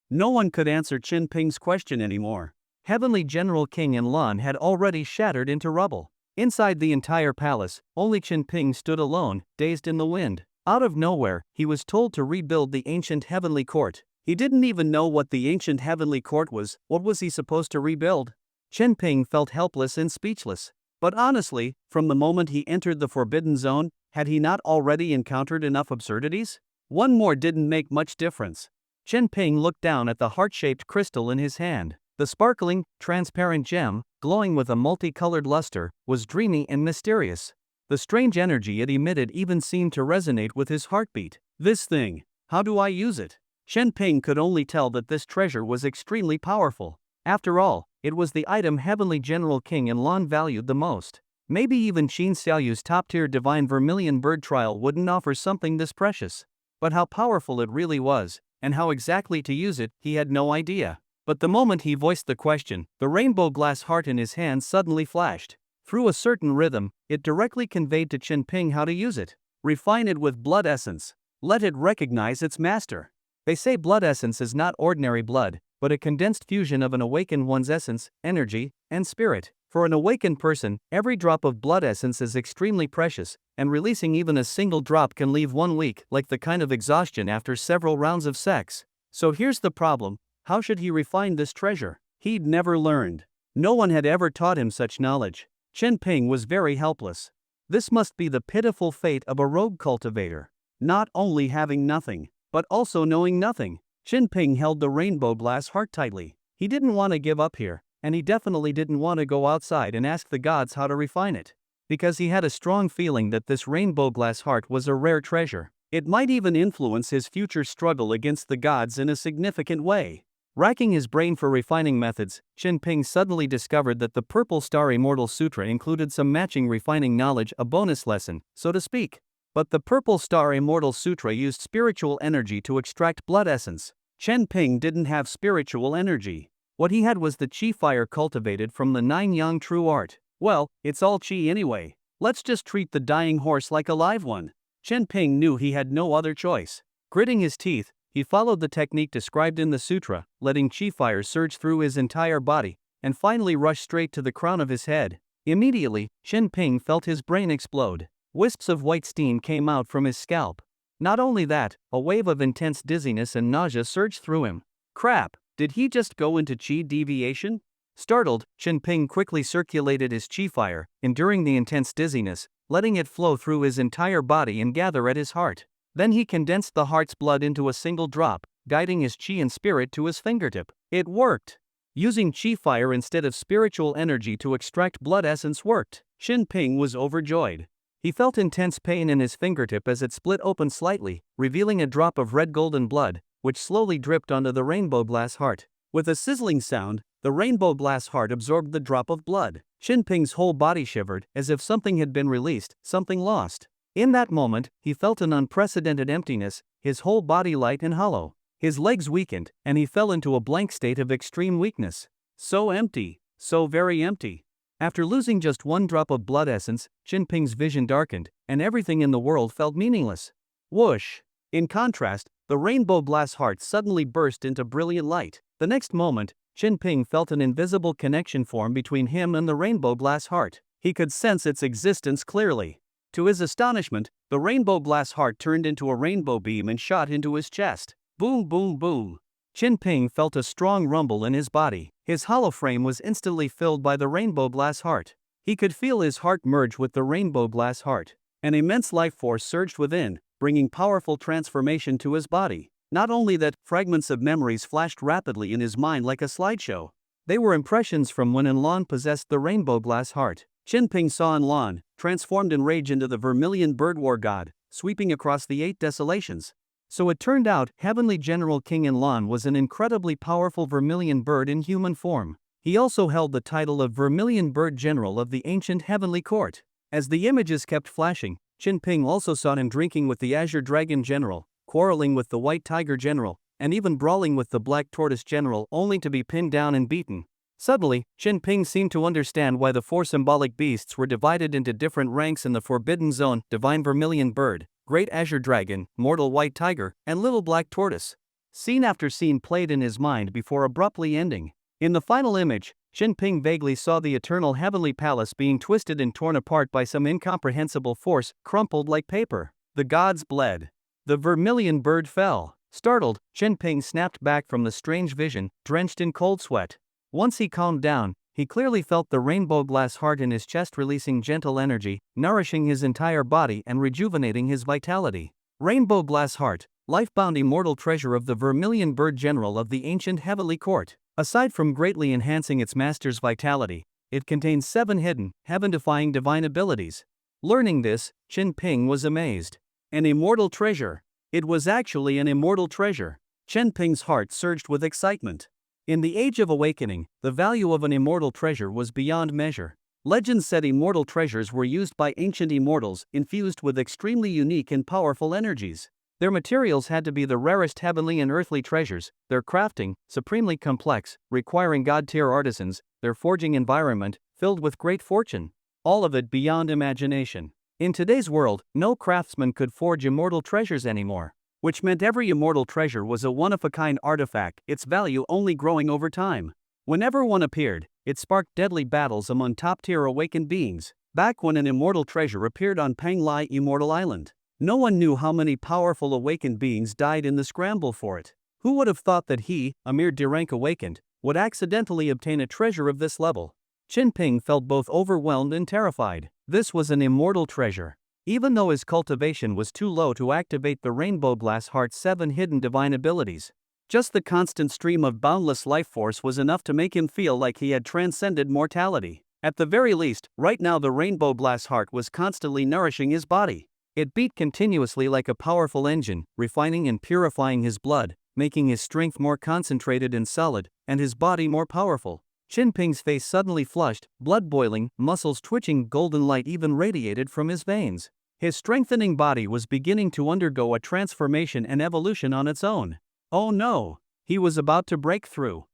No one could answer Chen Ping's question anymore. Heavenly General King and Lan had already shattered into rubble. Inside the entire palace, only Chen Ping stood alone, dazed in the wind. Out of nowhere, he was told to rebuild the ancient heavenly court. He didn't even know what the ancient heavenly court was. What was he supposed to rebuild? Chen Ping felt helpless and speechless. But honestly, from the moment he entered the forbidden zone, had he not already encountered enough absurdities? One more didn't make much difference. Chen Ping looked down at the heart-shaped crystal in his hand. The sparkling, transparent gem, glowing with a multicolored luster, was dreamy and mysterious. The strange energy it emitted even seemed to resonate with his heartbeat. This thing, how do I use it? Chen Ping could only tell that this treasure was extremely powerful. After all, it was the item Heavenly General King and Lan valued the most. Maybe even Qin Xiaoyu's top-tier divine vermilion bird trial wouldn't offer something this precious. But how powerful it really was, and how exactly to use it, he had no idea. But the moment he voiced the question, the rainbow glass heart in his hand suddenly flashed. Through a certain rhythm, it directly conveyed to Chen Ping how to use it. Refine it with blood essence. Let it recognize its master. They say blood essence is not ordinary blood, but a condensed fusion of an awakened one's essence, energy, and spirit. For an awakened person, every drop of blood essence is extremely precious, and releasing even a single drop can leave one weak, like the kind of exhaustion after several rounds of sex. So here's the problem. How should he refine this treasure? He'd never learned. No one had ever taught him such knowledge. Chen Ping was very helpless. This must be the pitiful fate of a rogue cultivator. Not only having nothing, but also knowing nothing. Chen Ping held the rainbow glass heart tightly. He didn't want to give up here, and he definitely didn't want to go outside and ask the gods how to refine it. Because he had a strong feeling that this rainbow glass heart was a rare treasure. It might even influence his future struggle against the gods in a significant way. Racking his brain for refining methods, Chen Ping suddenly discovered that the Purple Star Immortal Sutra included some matching refining knowledge, a bonus lesson, so to speak. But the Purple Star Immortal Sutra used spiritual energy to extract blood essence. Chen Ping didn't have spiritual energy. What he had was the Qi fire cultivated from the 9 Yang True Art. Well, it's all Qi anyway. Let's just treat the dying horse like a live one. Chen Ping knew he had no other choice. Gritting his teeth, he followed the technique described in the sutra, letting Qi fire surge through his entire body, and finally rush straight to the crown of his head. Immediately, Qin Ping felt his brain explode. Wisps of white steam came out from his scalp. Not only that, a wave of intense dizziness and nausea surged through him. Crap, did he just go into chi deviation? Startled, Qin Ping quickly circulated his chi fire, enduring the intense dizziness, letting it flow through his entire body and gather at his heart. Then he condensed the heart's blood into a single drop, guiding his chi and spirit to his fingertip. It worked! Using chi fire instead of spiritual energy to extract blood essence worked. Qin Ping was overjoyed. He felt intense pain in his fingertip as it split open slightly, revealing a drop of red golden blood, which slowly dripped onto the rainbow glass heart. With a sizzling sound, the rainbow glass heart absorbed the drop of blood. Qin Ping's whole body shivered, as if something had been released, something lost. In that moment, he felt an unprecedented emptiness, his whole body light and hollow. His legs weakened, and he fell into a blank state of extreme weakness. So empty, so very empty. After losing just one drop of blood essence, Qin Ping's vision darkened, and everything in the world felt meaningless. Whoosh! In contrast, the rainbow glass heart suddenly burst into brilliant light. The next moment, Qin Ping felt an invisible connection form between him and the rainbow glass heart. He could sense its existence clearly. To his astonishment, the rainbow glass heart turned into a rainbow beam and shot into his chest. Boom, boom, boom. Qin Ping felt a strong rumble in his body. His hollow frame was instantly filled by the rainbow glass heart. He could feel his heart merge with the rainbow glass heart. An immense life force surged within, bringing powerful transformation to his body. Not only that, fragments of memories flashed rapidly in his mind like a slideshow. They were impressions from when Enlon possessed the rainbow glass heart. Qin Ping saw Enlon, transformed in rage into the vermilion bird war god, sweeping across the 8 desolations. So it turned out, Heavenly General King Enlon was an incredibly powerful vermilion bird in human form. He also held the title of Vermilion Bird General of the ancient Heavenly Court. As the images kept flashing, Qin Ping also saw him drinking with the Azure Dragon General, quarreling with the White Tiger General, and even brawling with the Black Tortoise General only to be pinned down and beaten. Suddenly, Qin Ping seemed to understand why the 4 symbolic beasts were divided into different ranks in the Forbidden Zone: Divine Vermilion Bird, Great Azure Dragon, Mortal White Tiger, and Little Black Tortoise. Scene after scene played in his mind before abruptly ending. In the final image, Qin Ping vaguely saw the eternal heavenly palace being twisted and torn apart by some incomprehensible force, crumpled like paper. The gods bled. The vermilion bird fell. Startled, Qin Ping snapped back from the strange vision, drenched in cold sweat. Once he calmed down, he clearly felt the rainbow glass heart in his chest releasing gentle energy, nourishing his entire body and rejuvenating his vitality. Rainbow glass heart, life-bound immortal treasure of the Vermilion Bird General of the ancient Heavenly Court. Aside from greatly enhancing its master's vitality, it contains 7 hidden, heaven-defying divine abilities. Learning this, Qin Ping was amazed. An immortal treasure. It was actually an immortal treasure. Qin Ping's heart surged with excitement. In the Age of Awakening, the value of an immortal treasure was beyond measure. Legends said immortal treasures were used by ancient immortals, infused with extremely unique and powerful energies. Their materials had to be the rarest heavenly and earthly treasures, their crafting, supremely complex, requiring god-tier artisans, their forging environment, filled with great fortune. All of it beyond imagination. In today's world, no craftsman could forge immortal treasures anymore. Which meant every immortal treasure was a one-of-a-kind artifact, its value only growing over time. Whenever one appeared, it sparked deadly battles among top-tier awakened beings. Back when an immortal treasure appeared on Panglai Immortal Island, no one knew how many powerful awakened beings died in the scramble for it. Who would have thought that he, a mere D-rank awakened, would accidentally obtain a treasure of this level? Qin Ping felt both overwhelmed and terrified. This was an immortal treasure. Even though his cultivation was too low to activate the rainbow glass heart's 7 hidden divine abilities, just the constant stream of boundless life force was enough to make him feel like he had transcended mortality. At the very least, right now the rainbow glass heart was constantly nourishing his body. It beat continuously like a powerful engine, refining and purifying his blood, making his strength more concentrated and solid, and his body more powerful. Qin Ping's face suddenly flushed, blood boiling, muscles twitching, golden light even radiated from his veins. His strengthening body was beginning to undergo a transformation and evolution on its own. Oh no! He was about to break through.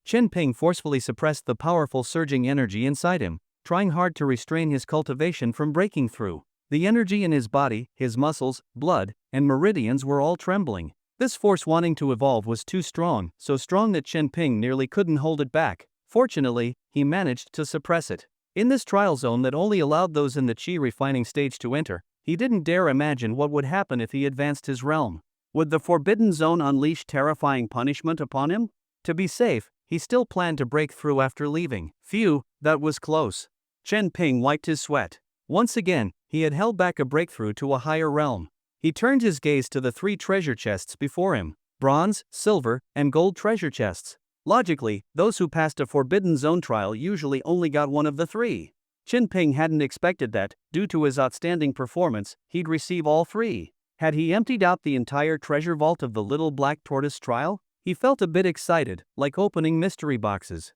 Qin Ping forcefully suppressed the powerful surging energy inside him, trying hard to restrain his cultivation from breaking through. The energy in his body, his muscles, blood, and meridians were all trembling. This force wanting to evolve was too strong, so strong that Qin Ping nearly couldn't hold it back. Fortunately, he managed to suppress it. In this trial zone that only allowed those in the chi refining stage to enter, he didn't dare imagine what would happen if he advanced his realm. Would the forbidden zone unleash terrifying punishment upon him? To be safe, he still planned to break through after leaving. Phew, that was close. Chen Ping wiped his sweat. Once again, he had held back a breakthrough to a higher realm. He turned his gaze to the 3 treasure chests before him: bronze, silver, and gold treasure chests. Logically, those who passed a forbidden zone trial usually only got one of the 3. Chen Ping hadn't expected that, due to his outstanding performance, he'd receive all 3. Had he emptied out the entire treasure vault of the little black tortoise trial? He felt a bit excited, like opening mystery boxes.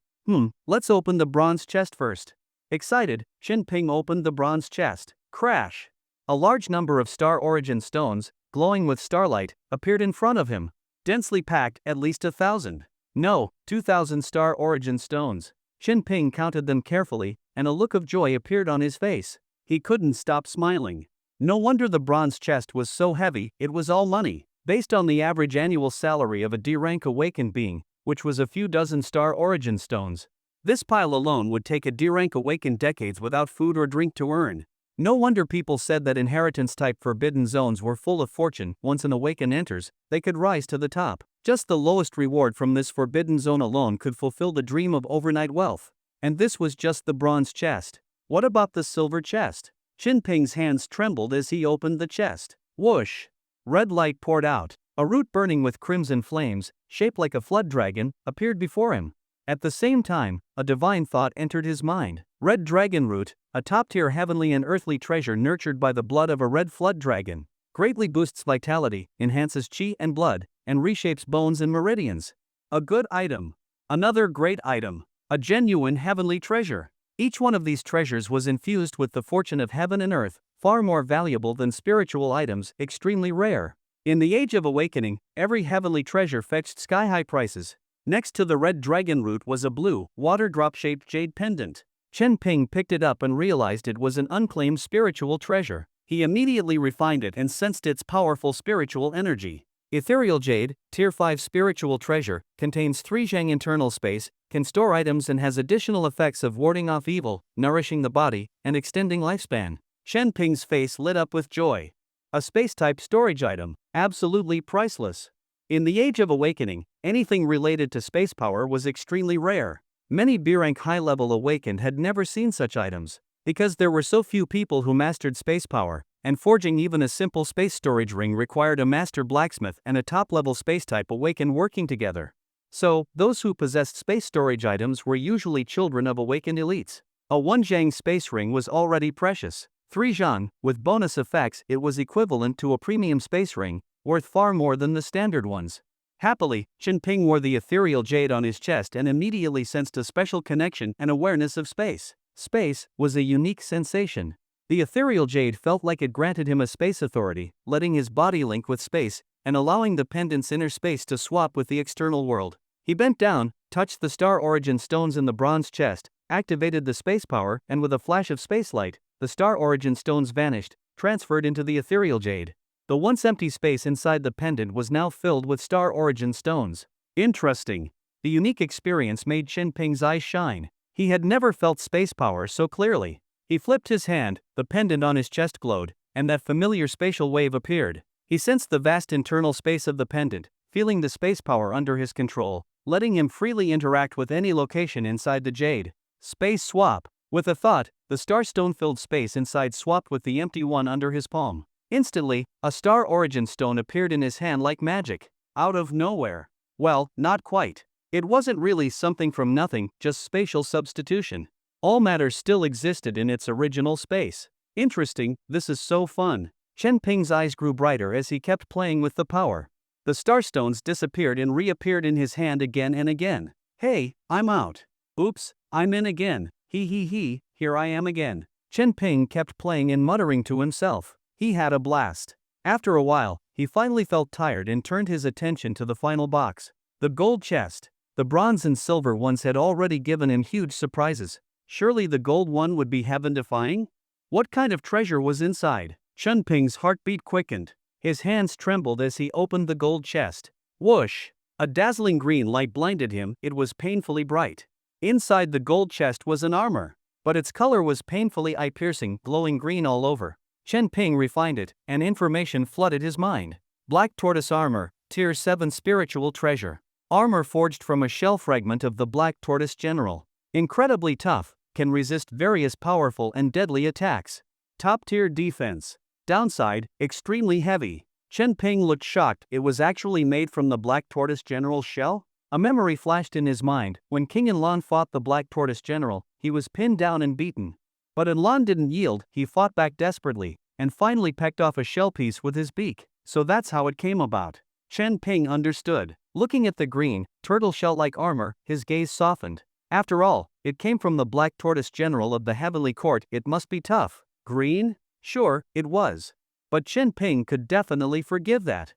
Let's open the bronze chest first. Excited, Chen Ping opened the bronze chest. Crash! A large number of star origin stones, glowing with starlight, appeared in front of him. Densely packed, at least 1,000. No, 2,000 star origin stones. Chen Ping counted them carefully, and a look of joy appeared on his face. He couldn't stop smiling. No wonder the bronze chest was so heavy, it was all money. Based on the average annual salary of a D-rank awakened being, which was a few dozen star origin stones, this pile alone would take a D-rank awakened decades without food or drink to earn. No wonder people said that inheritance-type forbidden zones were full of fortune. Once an awakened enters, they could rise to the top. Just the lowest reward from this forbidden zone alone could fulfill the dream of overnight wealth. And this was just the bronze chest. What about the silver chest? Chen Ping's hands trembled as he opened the chest. Whoosh! Red light poured out. A root burning with crimson flames, shaped like a flood dragon, appeared before him. At the same time, a divine thought entered his mind. Red dragon root, a top-tier heavenly and earthly treasure nurtured by the blood of a red flood dragon, greatly boosts vitality, enhances chi and blood, and reshapes bones and meridians. A good item. Another great item. A genuine heavenly treasure. Each one of these treasures was infused with the fortune of heaven and earth, far more valuable than spiritual items, extremely rare. In the Age of Awakening, every heavenly treasure fetched sky-high prices. Next to the red dragon root was a blue, water drop-shaped jade pendant. Chen Ping picked it up and realized it was an unclaimed spiritual treasure. He immediately refined it and sensed its powerful spiritual energy. Ethereal jade, tier 5 spiritual treasure, contains 3 zhang internal space, can store items and has additional effects of warding off evil, nourishing the body, and extending lifespan. Chen Ping's face lit up with joy. A space-type storage item, absolutely priceless. In the Age of Awakening, anything related to space power was extremely rare. Many B-rank high-level awakened had never seen such items. Because there were so few people who mastered space power, and forging even a simple space storage ring required a master blacksmith and a top-level space-type awakened working together. So, those who possessed space storage items were usually children of awakened elites. A 1 zhang space ring was already precious. 3 zhang, with bonus effects, it was equivalent to a premium space ring, worth far more than the standard ones. Happily, Chen Ping wore the ethereal jade on his chest and immediately sensed a special connection and awareness of space. Space was a unique sensation. The ethereal jade felt like it granted him a space authority, letting his body link with space, and allowing the pendant's inner space to swap with the external world. He bent down, touched the star origin stones in the bronze chest, activated the space power, and with a flash of space light, the star origin stones vanished, transferred into the ethereal jade. The once empty space inside the pendant was now filled with star origin stones. Interesting. The unique experience made Chen Ping's eyes shine. He had never felt space power so clearly. He flipped his hand, the pendant on his chest glowed, and that familiar spatial wave appeared. He sensed the vast internal space of the pendant, feeling the space power under his control, letting him freely interact with any location inside the jade. Space swap. With a thought, the starstone-filled space inside swapped with the empty one under his palm. Instantly, a star origin stone appeared in his hand like magic. Out of nowhere. Well, not quite. It wasn't really something from nothing, just spatial substitution. All matter still existed in its original space. Interesting, this is so fun. Chen Ping's eyes grew brighter as he kept playing with the power. The starstones disappeared and reappeared in his hand again and again. Hey, I'm out. Oops, I'm in again. He, here I am again. Chen Ping kept playing and muttering to himself. He had a blast. After a while, he finally felt tired and turned his attention to the final box. The gold chest. The bronze and silver ones had already given him huge surprises. Surely the gold one would be heaven-defying? What kind of treasure was inside? Chen Ping's heartbeat quickened. His hands trembled as he opened the gold chest. Whoosh! A dazzling green light blinded him, it was painfully bright. Inside the gold chest was an armor, but its color was painfully eye-piercing, glowing green all over. Chen Ping refined it, and information flooded his mind. Black tortoise armor, tier 7 spiritual treasure. Armor forged from a shell fragment of the black tortoise general. Incredibly tough, can resist various powerful and deadly attacks. Top tier defense. Downside, extremely heavy. Chen Ping looked shocked. It was actually made from the black tortoise general's shell? A memory flashed in his mind. When King Enlon fought the black tortoise general, he was pinned down and beaten. But Enlon didn't yield. He fought back desperately, and finally pecked off a shell piece with his beak. So that's how it came about. Chen Ping understood. Looking at the green, turtle shell-like armor, his gaze softened. After all, it came from the black tortoise general of the heavenly court. It must be tough. Green? Sure, it was. But Chen Ping could definitely forgive that.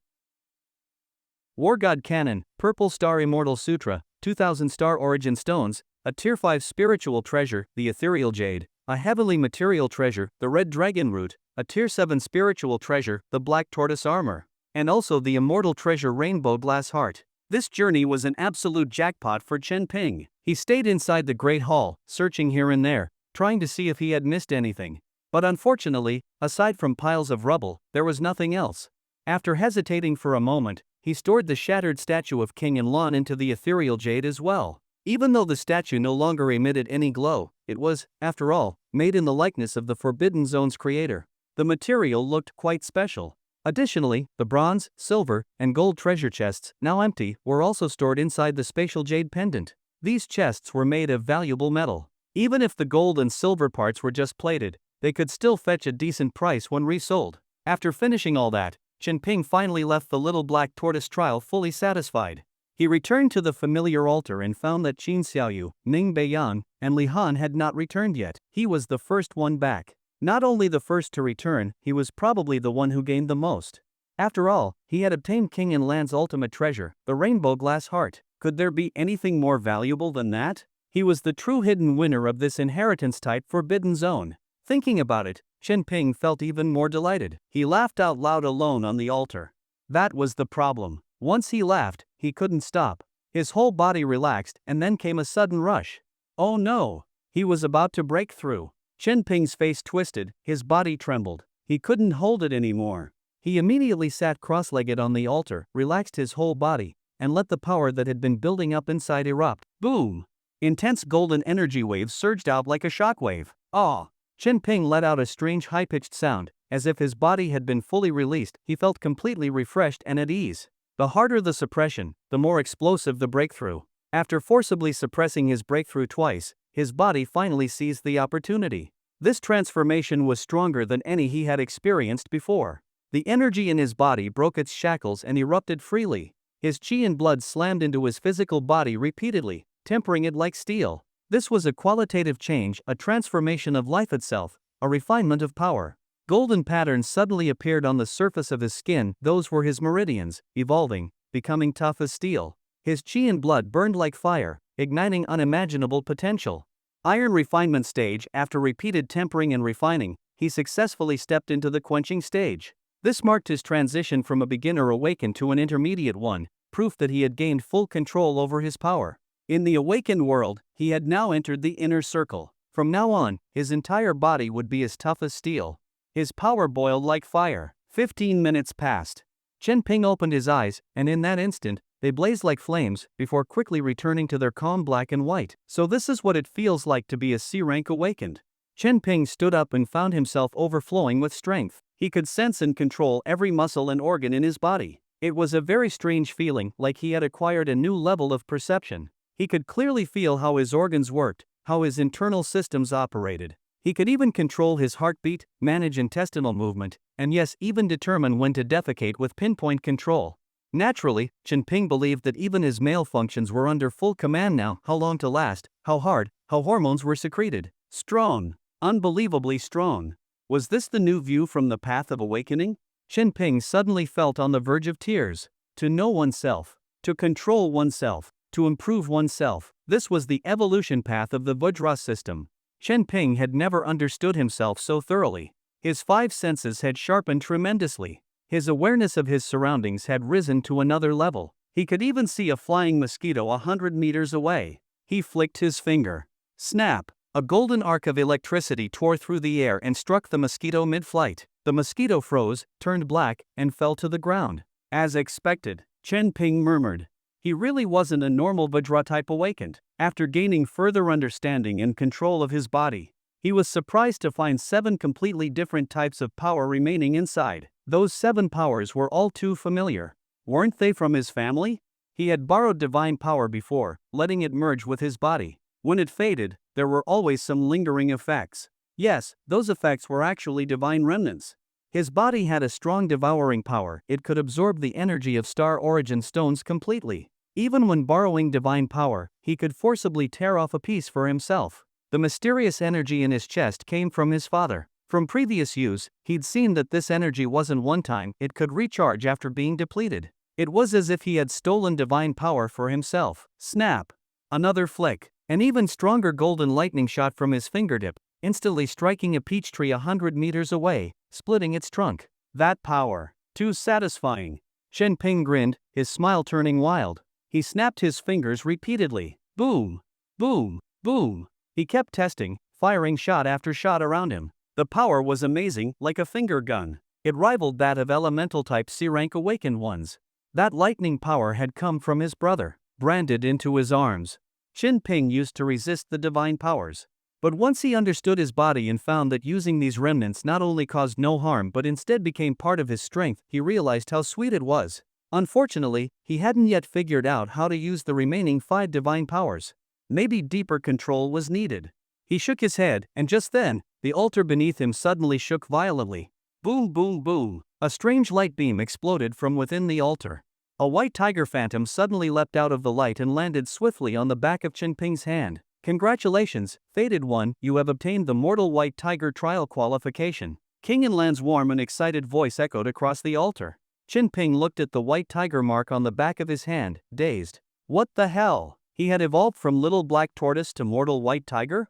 War God Canon, Purple Star Immortal Sutra, 2000 Star Origin Stones, a Tier 5 spiritual treasure, the Ethereal Jade, a heavenly material treasure, the Red Dragon Root, a Tier 7 spiritual treasure, the Black Tortoise Armor, and also the immortal treasure Rainbow Glass Heart. This journey was an absolute jackpot for Chen Ping. He stayed inside the Great Hall, searching here and there, trying to see if he had missed anything. But unfortunately, aside from piles of rubble, there was nothing else. After hesitating for a moment, he stored the shattered statue of King Enlon into the ethereal jade as well. Even though the statue no longer emitted any glow, it was, after all, made in the likeness of the Forbidden Zone's creator. The material looked quite special. Additionally, the bronze, silver, and gold treasure chests, now empty, were also stored inside the spatial jade pendant. These chests were made of valuable metal. Even if the gold and silver parts were just plated, they could still fetch a decent price when resold. After finishing all that, Chen Ping finally left the little black tortoise trial fully satisfied. He returned to the familiar altar and found that Qin Xiaoyu, Ning Beiyan, and Li Han had not returned yet. He was the first one back. Not only the first to return, he was probably the one who gained the most. After all, he had obtained King Enlan's ultimate treasure, the Rainbow Glass Heart. Could there be anything more valuable than that? He was the true hidden winner of this inheritance-type Forbidden Zone. Thinking about it, Chen Ping felt even more delighted. He laughed out loud alone on the altar. That was the problem. Once he laughed, he couldn't stop. His whole body relaxed, and then came a sudden rush. Oh no! He was about to break through. Chen Ping's face twisted, his body trembled. He couldn't hold it anymore. He immediately sat cross-legged on the altar, relaxed his whole body, and let the power that had been building up inside erupt. Boom! Intense golden energy waves surged out like a shockwave. Ah! Chen Ping let out a strange high-pitched sound, as if his body had been fully released. He felt completely refreshed and at ease. The harder the suppression, the more explosive the breakthrough. After forcibly suppressing his breakthrough twice, his body finally seized the opportunity. This transformation was stronger than any he had experienced before. The energy in his body broke its shackles and erupted freely. His qi and blood slammed into his physical body repeatedly, tempering it like steel. This was a qualitative change, a transformation of life itself, a refinement of power. Golden patterns suddenly appeared on the surface of his skin. Those were his meridians, evolving, becoming tough as steel. His qi and blood burned like fire, igniting unimaginable potential. Iron refinement stage. After repeated tempering and refining, he successfully stepped into the quenching stage. This marked his transition from a beginner awakened to an intermediate one, proof that he had gained full control over his power. In the awakened world, he had now entered the inner circle. From now on, his entire body would be as tough as steel. His power boiled like fire. 15 minutes passed. Chen Ping opened his eyes, and in that instant, they blazed like flames, before quickly returning to their calm black and white. So this is what it feels like to be a C-rank awakened. Chen Ping stood up and found himself overflowing with strength. He could sense and control every muscle and organ in his body. It was a very strange feeling, like he had acquired a new level of perception. He could clearly feel how his organs worked, how his internal systems operated. He could even control his heartbeat, manage intestinal movement, and yes, even determine when to defecate with pinpoint control. Naturally, Chen Ping believed that even his male functions were under full command now. How long to last, how hard, how hormones were secreted. Strong. Unbelievably strong. Was this the new view from the path of awakening? Chen Ping suddenly felt on the verge of tears. To know oneself. To control oneself. To improve oneself. This was the evolution path of the Vajra system. Chen Ping had never understood himself so thoroughly. His 5 senses had sharpened tremendously. His awareness of his surroundings had risen to another level. He could even see a flying mosquito 100 meters away. He flicked his finger. Snap! A golden arc of electricity tore through the air and struck the mosquito mid-flight. The mosquito froze, turned black, and fell to the ground. As expected, Chen Ping murmured. He really wasn't a normal Vajra type awakened. After gaining further understanding and control of his body, he was surprised to find 7 completely different types of power remaining inside. Those 7 powers were all too familiar. Weren't they from his family? He had borrowed divine power before, letting it merge with his body. When it faded, there were always some lingering effects. Yes, those effects were actually divine remnants. His body had a strong devouring power. It could absorb the energy of star origin stones completely. Even when borrowing divine power, he could forcibly tear off a piece for himself. The mysterious energy in his chest came from his father. From previous use, he'd seen that this energy wasn't one-time, it could recharge after being depleted. It was as if he had stolen divine power for himself. Snap! Another flick. An even stronger golden lightning shot from his fingertip, instantly striking a peach tree 100 meters away, splitting its trunk. That power. Too satisfying. Chen Ping grinned, his smile turning wild. He snapped his fingers repeatedly. Boom! Boom! Boom! He kept testing, firing shot after shot around him. The power was amazing, like a finger gun. It rivaled that of elemental-type C-rank awakened ones. That lightning power had come from his brother, branded into his arms. Chen Ping used to resist the divine powers. But once he understood his body and found that using these remnants not only caused no harm but instead became part of his strength, he realized how sweet it was. Unfortunately, he hadn't yet figured out how to use the remaining 5 divine powers. Maybe deeper control was needed. He shook his head, and just then, the altar beneath him suddenly shook violently. Boom, boom, boom. A strange light beam exploded from within the altar. A white tiger phantom suddenly leapt out of the light and landed swiftly on the back of Chen Ping's hand. Congratulations, Fated One, you have obtained the Mortal White Tiger Trial qualification. King Inlan's warm and excited voice echoed across the altar. Chen Ping looked at the white tiger mark on the back of his hand, dazed. What the hell? He had evolved from Little Black Tortoise to Mortal White Tiger?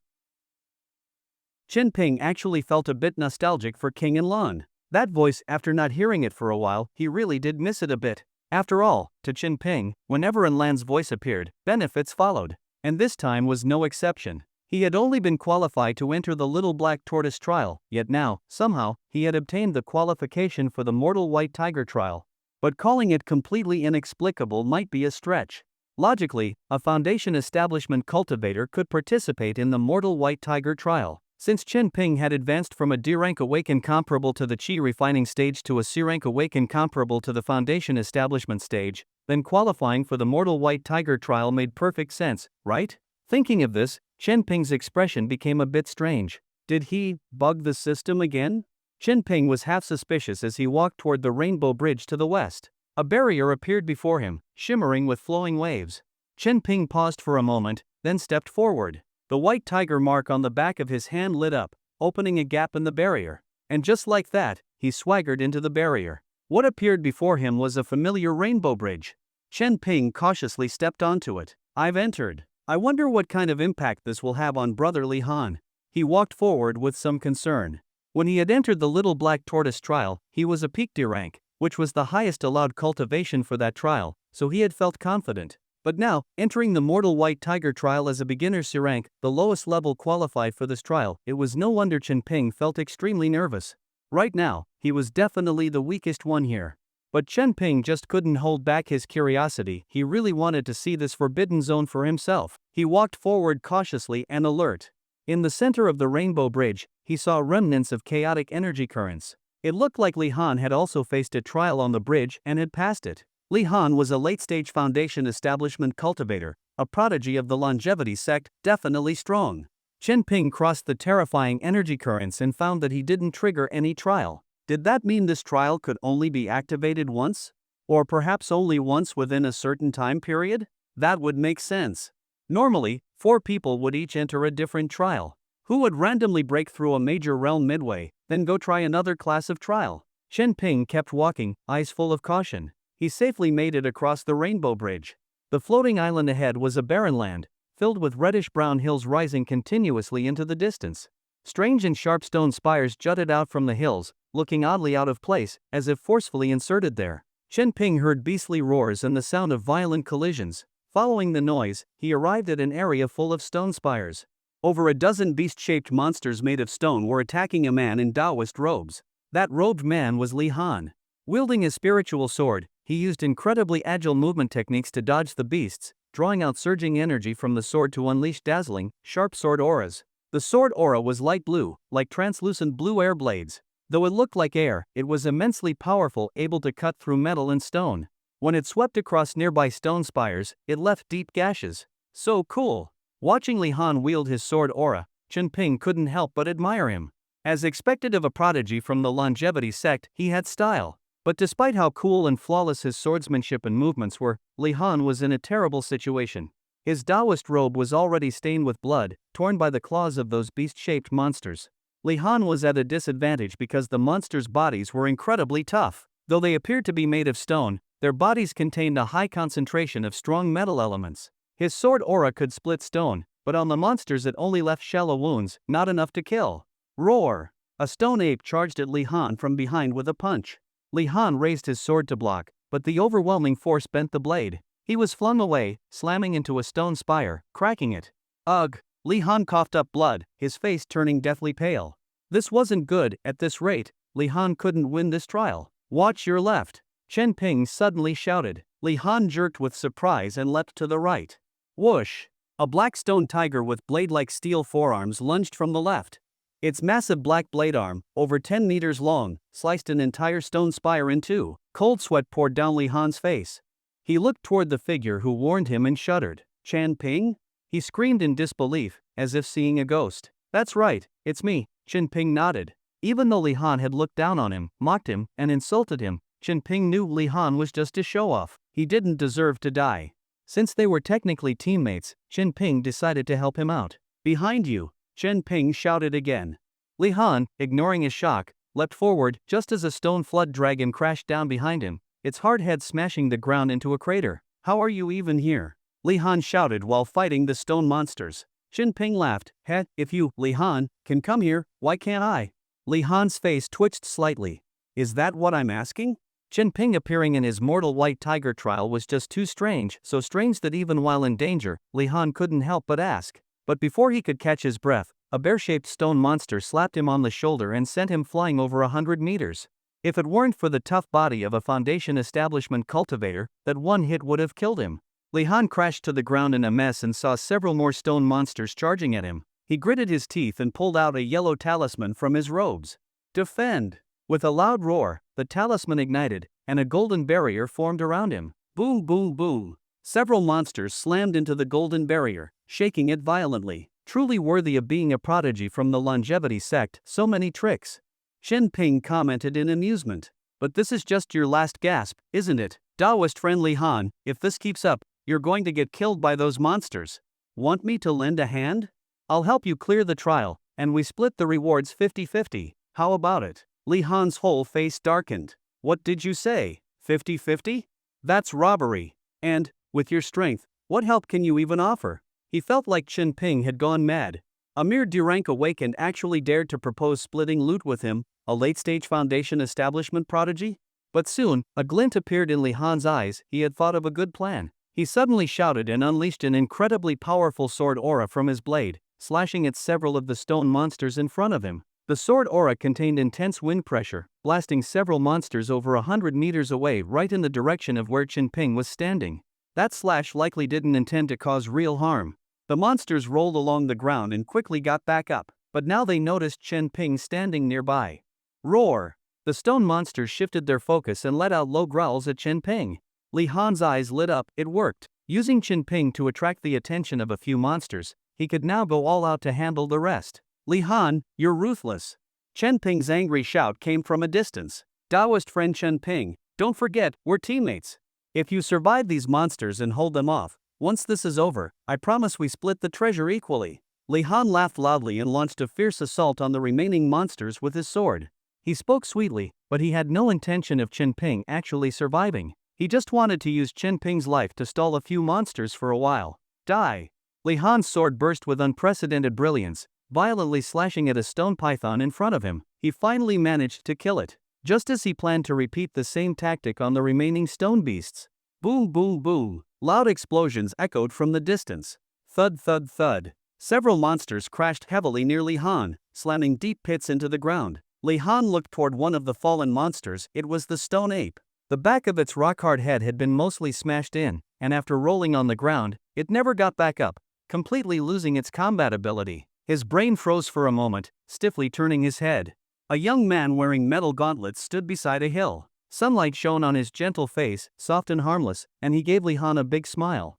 Chen Ping actually felt a bit nostalgic for King Inlan. That voice, after not hearing it for a while, he really did miss it a bit. After all, to Chen Ping, whenever Inlan's voice appeared, benefits followed. And this time was no exception. He had only been qualified to enter the Little Black Tortoise trial, yet now, somehow, he had obtained the qualification for the Mortal White Tiger trial. But calling it completely inexplicable might be a stretch. Logically, a Foundation Establishment cultivator could participate in the Mortal White Tiger trial. Since Chen Ping had advanced from a D-rank awakened comparable to the Qi refining stage to a C-rank awakened comparable to the Foundation Establishment stage, then qualifying for the Mortal White Tiger trial made perfect sense, right? Thinking of this, Chen Ping's expression became a bit strange. Did he bug the system again? Chen Ping was half suspicious as he walked toward the Rainbow Bridge to the west. A barrier appeared before him, shimmering with flowing waves. Chen Ping paused for a moment, then stepped forward. The white tiger mark on the back of his hand lit up, opening a gap in the barrier. And just like that, he swaggered into the barrier. What appeared before him was a familiar rainbow bridge. Chen Ping cautiously stepped onto it. I've entered. I wonder what kind of impact this will have on Brother Li Han. He walked forward with some concern. When he had entered the Little Black Tortoise trial, he was a peak D rank, which was the highest allowed cultivation for that trial, so he had felt confident. But now, entering the Mortal White Tiger trial as a beginner C rank, the lowest level qualified for this trial, it was no wonder Chen Ping felt extremely nervous. Right now, he was definitely the weakest one here. But Chen Ping just couldn't hold back his curiosity. He really wanted to see this forbidden zone for himself. He walked forward cautiously and alert. In the center of the Rainbow Bridge, he saw remnants of chaotic energy currents. It looked like Li Han had also faced a trial on the bridge and had passed it. Li Han was a late-stage Foundation Establishment cultivator, a prodigy of the longevity sect, definitely strong. Chen Ping crossed the terrifying energy currents and found that he didn't trigger any trial. Did that mean this trial could only be activated once? Or perhaps only once within a certain time period? That would make sense. Normally, 4 people would each enter a different trial. Who would randomly break through a major realm midway, then go try another class of trial? Chen Ping kept walking, eyes full of caution. He safely made it across the Rainbow Bridge. The floating island ahead was a barren land, filled with reddish-brown hills rising continuously into the distance. Strange and sharp stone spires jutted out from the hills, looking oddly out of place, as if forcefully inserted there. Chen Ping heard beastly roars and the sound of violent collisions. Following the noise, he arrived at an area full of stone spires. Over a dozen beast-shaped monsters made of stone were attacking a man in Taoist robes. That robed man was Li Han. Wielding his spiritual sword, he used incredibly agile movement techniques to dodge the beasts, drawing out surging energy from the sword to unleash dazzling, sharp sword auras. The sword aura was light blue, like translucent blue air blades. Though it looked like air, it was immensely powerful, able to cut through metal and stone. When it swept across nearby stone spires, it left deep gashes. So cool! Watching Li Han wield his sword aura, Chen Ping couldn't help but admire him. As expected of a prodigy from the longevity sect, he had style. But despite how cool and flawless his swordsmanship and movements were, Li Han was in a terrible situation. His Taoist robe was already stained with blood, torn by the claws of those beast-shaped monsters. Li Han was at a disadvantage because the monsters' bodies were incredibly tough. Though they appeared to be made of stone, their bodies contained a high concentration of strong metal elements. His sword aura could split stone, but on the monsters it only left shallow wounds, not enough to kill. Roar! A stone ape charged at Li Han from behind with a punch. Li Han raised his sword to block, but the overwhelming force bent the blade. He was flung away, slamming into a stone spire, cracking it. Ugh! Li Han coughed up blood, his face turning deathly pale. This wasn't good. At this rate, Li Han couldn't win this trial. Watch your left! Chen Ping suddenly shouted. Li Han jerked with surprise and leapt to the right. Whoosh! A black stone tiger with blade-like steel forearms lunged from the left. Its massive black blade arm, over 10 meters long, sliced an entire stone spire in two. Cold sweat poured down Li Han's face. He looked toward the figure who warned him and shuddered. Chen Ping? He screamed in disbelief, as if seeing a ghost. That's right, it's me, Chen Ping nodded. Even though Li Han had looked down on him, mocked him, and insulted him, Chen Ping knew Li Han was just a show-off. He didn't deserve to die. Since they were technically teammates, Chen Ping decided to help him out. Behind you! Chen Ping shouted again. Li Han, ignoring his shock, leapt forward just as a stone flood dragon crashed down behind him, its hard head smashing the ground into a crater. How are you even here? Li Han shouted while fighting the stone monsters. Chen Ping laughed. If you, Li Han, can come here, why can't I? Li Han's face twitched slightly. Is that what I'm asking? Chen Ping appearing in his mortal white tiger trial was just too strange, so strange that even while in danger, Li Han couldn't help but ask. But before he could catch his breath, a bear-shaped stone monster slapped him on the shoulder and sent him flying over 100 meters. If it weren't for the tough body of a Foundation establishment cultivator, that one hit would have killed him. Li Han crashed to the ground in a mess and saw several more stone monsters charging at him. He gritted his teeth and pulled out a yellow talisman from his robes. Defend! With a loud roar, the talisman ignited, and a golden barrier formed around him. Boom, boom, boom! Several monsters slammed into the golden barrier, shaking it violently. Truly worthy of being a prodigy from the longevity sect, so many tricks. Chen Ping commented in amusement. But this is just your last gasp, isn't it? Taoist friend Li Han, if this keeps up, you're going to get killed by those monsters. Want me to lend a hand? I'll help you clear the trial, and we split the rewards 50-50. How about it? Li Han's whole face darkened. What did you say? 50-50? That's robbery. And, with your strength, what help can you even offer? He felt like Chen Ping had gone mad. A mere D-rank awakened actually dared to propose splitting loot with him, a late-stage Foundation establishment prodigy? But soon, a glint appeared in Li Han's eyes. He had thought of a good plan. He suddenly shouted and unleashed an incredibly powerful sword aura from his blade, slashing at several of the stone monsters in front of him. The sword aura contained intense wind pressure, blasting several monsters over 100 meters away right in the direction of where Chen Ping was standing. That slash likely didn't intend to cause real harm. The monsters rolled along the ground and quickly got back up, but now they noticed Chen Ping standing nearby. Roar! The stone monsters shifted their focus and let out low growls at Chen Ping. Li Han's eyes lit up. It worked. Using Chen Ping to attract the attention of a few monsters, he could now go all out to handle the rest. Li Han, you're ruthless. Chen Ping's angry shout came from a distance. Taoist friend Chen Ping, don't forget, we're teammates. If you survive these monsters and hold them off, once this is over, I promise we split the treasure equally. Li Han laughed loudly and launched a fierce assault on the remaining monsters with his sword. He spoke sweetly, but he had no intention of Chen Ping actually surviving. He just wanted to use Chen Ping's life to stall a few monsters for a while. Die! Li Han's sword burst with unprecedented brilliance, violently slashing at a stone python in front of him. He finally managed to kill it. Just as he planned to repeat the same tactic on the remaining stone beasts. Boom boom boom. Loud explosions echoed from the distance. Thud thud thud. Several monsters crashed heavily near Li Han, slamming deep pits into the ground. Li Han looked toward one of the fallen monsters. It was the stone ape. The back of its rock-hard head had been mostly smashed in, and after rolling on the ground, it never got back up, completely losing its combat ability. His brain froze for a moment, stiffly turning his head. A young man wearing metal gauntlets stood beside a hill. Sunlight shone on his gentle face, soft and harmless, and he gave Li Han a big smile.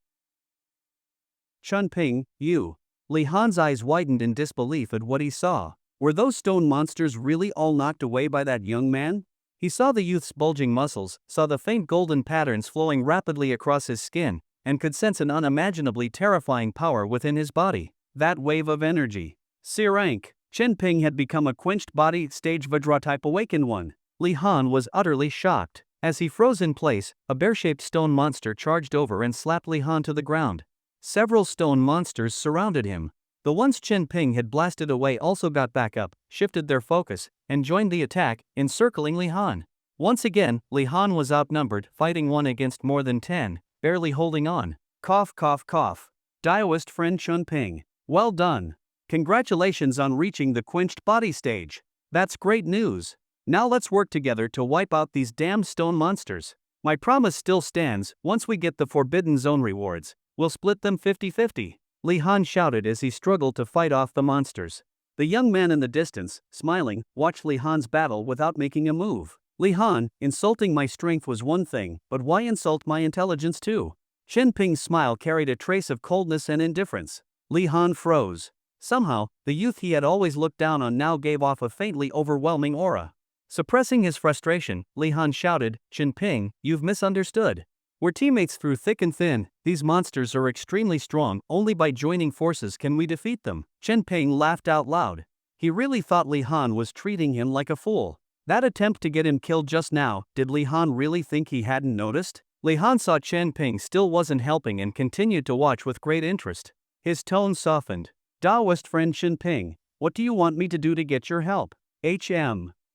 Chun-Ping, you. Li Han's eyes widened in disbelief at what he saw. Were those stone monsters really all knocked away by that young man? He saw the youth's bulging muscles, saw the faint golden patterns flowing rapidly across his skin, and could sense an unimaginably terrifying power within his body. That wave of energy. SSS-RANK. Chun-Ping had become a quenched body stage Vajra-type awakened one. Li Han was utterly shocked. As he froze in place, a bear-shaped stone monster charged over and slapped Li Han to the ground. Several stone monsters surrounded him. The ones Chun-Ping had blasted away also got back up, shifted their focus, and joined the attack, encircling Li Han. Once again, Li Han was outnumbered, fighting 1 against more than 10, barely holding on. Cough cough cough. Daoist friend Chun-Ping. Well done. Congratulations on reaching the quenched body stage. That's great news. Now let's work together to wipe out these damn stone monsters. My promise still stands. Once we get the Forbidden Zone rewards, we'll split them 50-50. Li Han shouted as he struggled to fight off the monsters. The young man in the distance, smiling, watched Li Han's battle without making a move. Li Han, insulting my strength was one thing, but why insult my intelligence too? Chun-Ping's smile carried a trace of coldness and indifference. Li Han froze. Somehow, the youth he had always looked down on now gave off a faintly overwhelming aura. Suppressing his frustration, Li Han shouted, Chun-Ping, you've misunderstood. We're teammates through thick and thin. These monsters are extremely strong. Only by joining forces can we defeat them. Chun-Ping laughed out loud. He really thought Li Han was treating him like a fool. That attempt to get him killed just now, did Li Han really think he hadn't noticed? Li Han saw Chun-Ping still wasn't helping and continued to watch with great interest. His tone softened. Daoist friend Chun-Ping, what do you want me to do to get your help?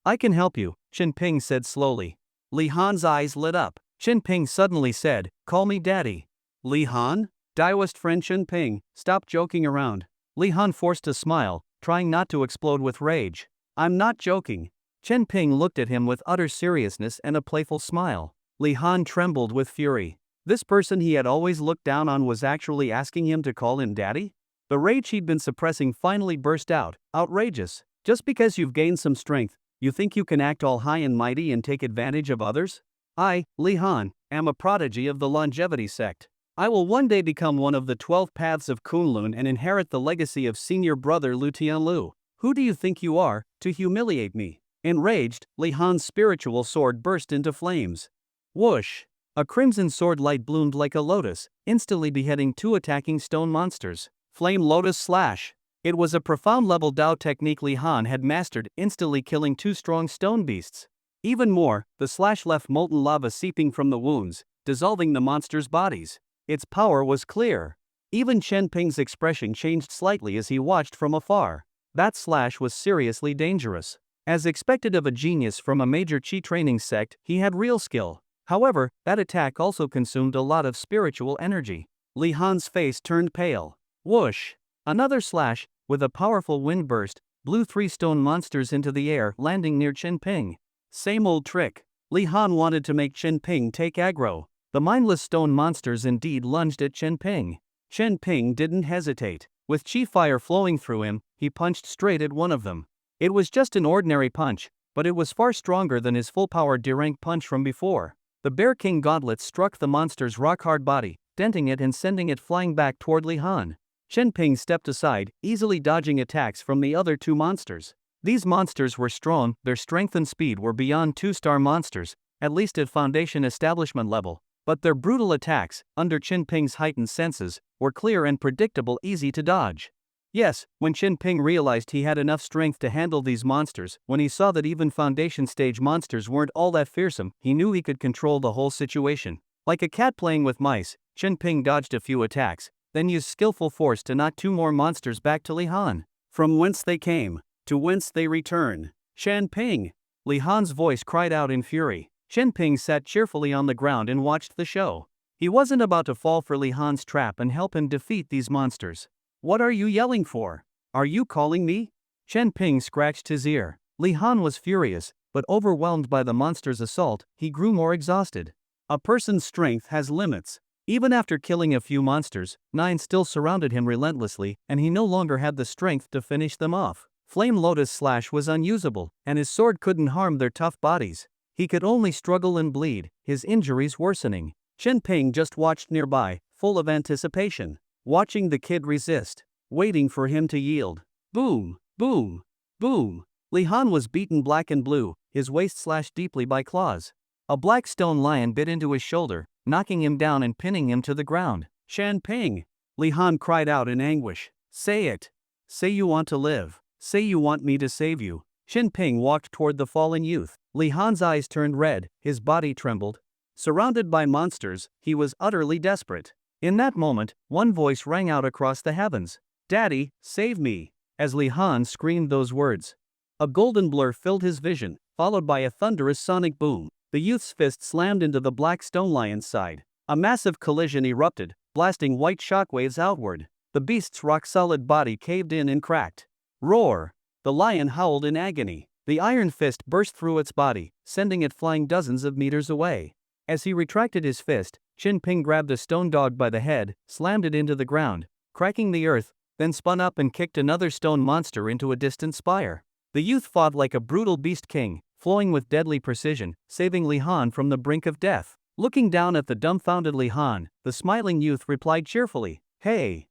I can help you, Chun-Ping said slowly. Li Han's eyes lit up. Chun-Ping suddenly said, call me daddy. Li Han? Daoist friend Chun-Ping, stop joking around. Li Han forced a smile, trying not to explode with rage. I'm not joking. Chun-Ping looked at him with utter seriousness and a playful smile. Li Han trembled with fury. This person he had always looked down on was actually asking him to call him daddy? The rage he'd been suppressing finally burst out. Outrageous. Just because you've gained some strength, you think you can act all high and mighty and take advantage of others? I, Li Han, am a prodigy of the longevity sect. I will one day become one of the 12 paths of Kunlun and inherit the legacy of senior brother Lu Tianlu. Who do you think you are, to humiliate me? Enraged, Li Han's spiritual sword burst into flames. Whoosh! A crimson sword light bloomed like a lotus, instantly beheading 2 attacking stone monsters. Flame Lotus Slash. It was a profound level Dao technique Li Han had mastered, instantly killing 2 strong stone beasts. Even more, the slash left molten lava seeping from the wounds, dissolving the monsters' bodies. Its power was clear. Even Chun-Ping's expression changed slightly as he watched from afar. That slash was seriously dangerous. As expected of a genius from a major Qi training sect, he had real skill. However, that attack also consumed a lot of spiritual energy. Li Han's face turned pale. Whoosh! Another slash, with a powerful wind burst, blew 3 stone monsters into the air, landing near Chun-Ping. Same old trick. Li Han wanted to make Chun-Ping take aggro. The mindless stone monsters indeed lunged at Chun-Ping. Chun-Ping didn't hesitate. With Qi fire flowing through him, he punched straight at one of them. It was just an ordinary punch, but it was far stronger than his full-power D-rank punch from before. The Bear King gauntlet struck the monster's rock-hard body, denting it and sending it flying back toward Li Han. Chun-Ping stepped aside, easily dodging attacks from the other 2 monsters. These monsters were strong, their strength and speed were beyond 2-star monsters, at least at Foundation establishment level, but their brutal attacks, under Chun-Ping's heightened senses, were clear and predictable, easy to dodge. Yes, when Chun-Ping realized he had enough strength to handle these monsters, when he saw that even Foundation stage monsters weren't all that fearsome, he knew he could control the whole situation. Like a cat playing with mice, Chun-Ping dodged a few attacks, then used skillful force to knock 2 more monsters back to Li Han. From whence they came, to whence they return. Chun-Ping! Li Han's voice cried out in fury. Chun-Ping sat cheerfully on the ground and watched the show. He wasn't about to fall for Li Han's trap and help him defeat these monsters. What are you yelling for? Are you calling me? Chen Ping scratched his ear. Li Han was furious, but overwhelmed by the monster's assault, he grew more exhausted. A person's strength has limits. Even after killing a few monsters, 9 still surrounded him relentlessly, and he no longer had the strength to finish them off. Flame Lotus Slash was unusable, and his sword couldn't harm their tough bodies. He could only struggle and bleed, his injuries worsening. Chen Ping just watched nearby, full of anticipation, watching the kid resist, waiting for him to yield. Boom, boom, boom. Li Han was beaten black and blue, his waist slashed deeply by claws. A black stone lion bit into his shoulder, knocking him down and pinning him to the ground. Chen Ping! Li Han cried out in anguish. Say it. Say you want to live. Say you want me to save you. Chen Ping walked toward the fallen youth. Li Han's eyes turned red, his body trembled. Surrounded by monsters, he was utterly desperate. In that moment, one voice rang out across the heavens. Daddy, save me! As Li Han screamed those words, a golden blur filled his vision, followed by a thunderous sonic boom. The youth's fist slammed into the black stone lion's side. A massive collision erupted, blasting white shockwaves outward. The beast's rock-solid body caved in and cracked. Roar! The lion howled in agony. The iron fist burst through its body, sending it flying dozens of meters away. As he retracted his fist, Chen Ping grabbed the stone dog by the head, slammed it into the ground, cracking the earth, then spun up and kicked another stone monster into a distant spire. The youth fought like a brutal beast king, flowing with deadly precision, saving Li Han from the brink of death. Looking down at the dumbfounded Li Han, the smiling youth replied cheerfully, Hey!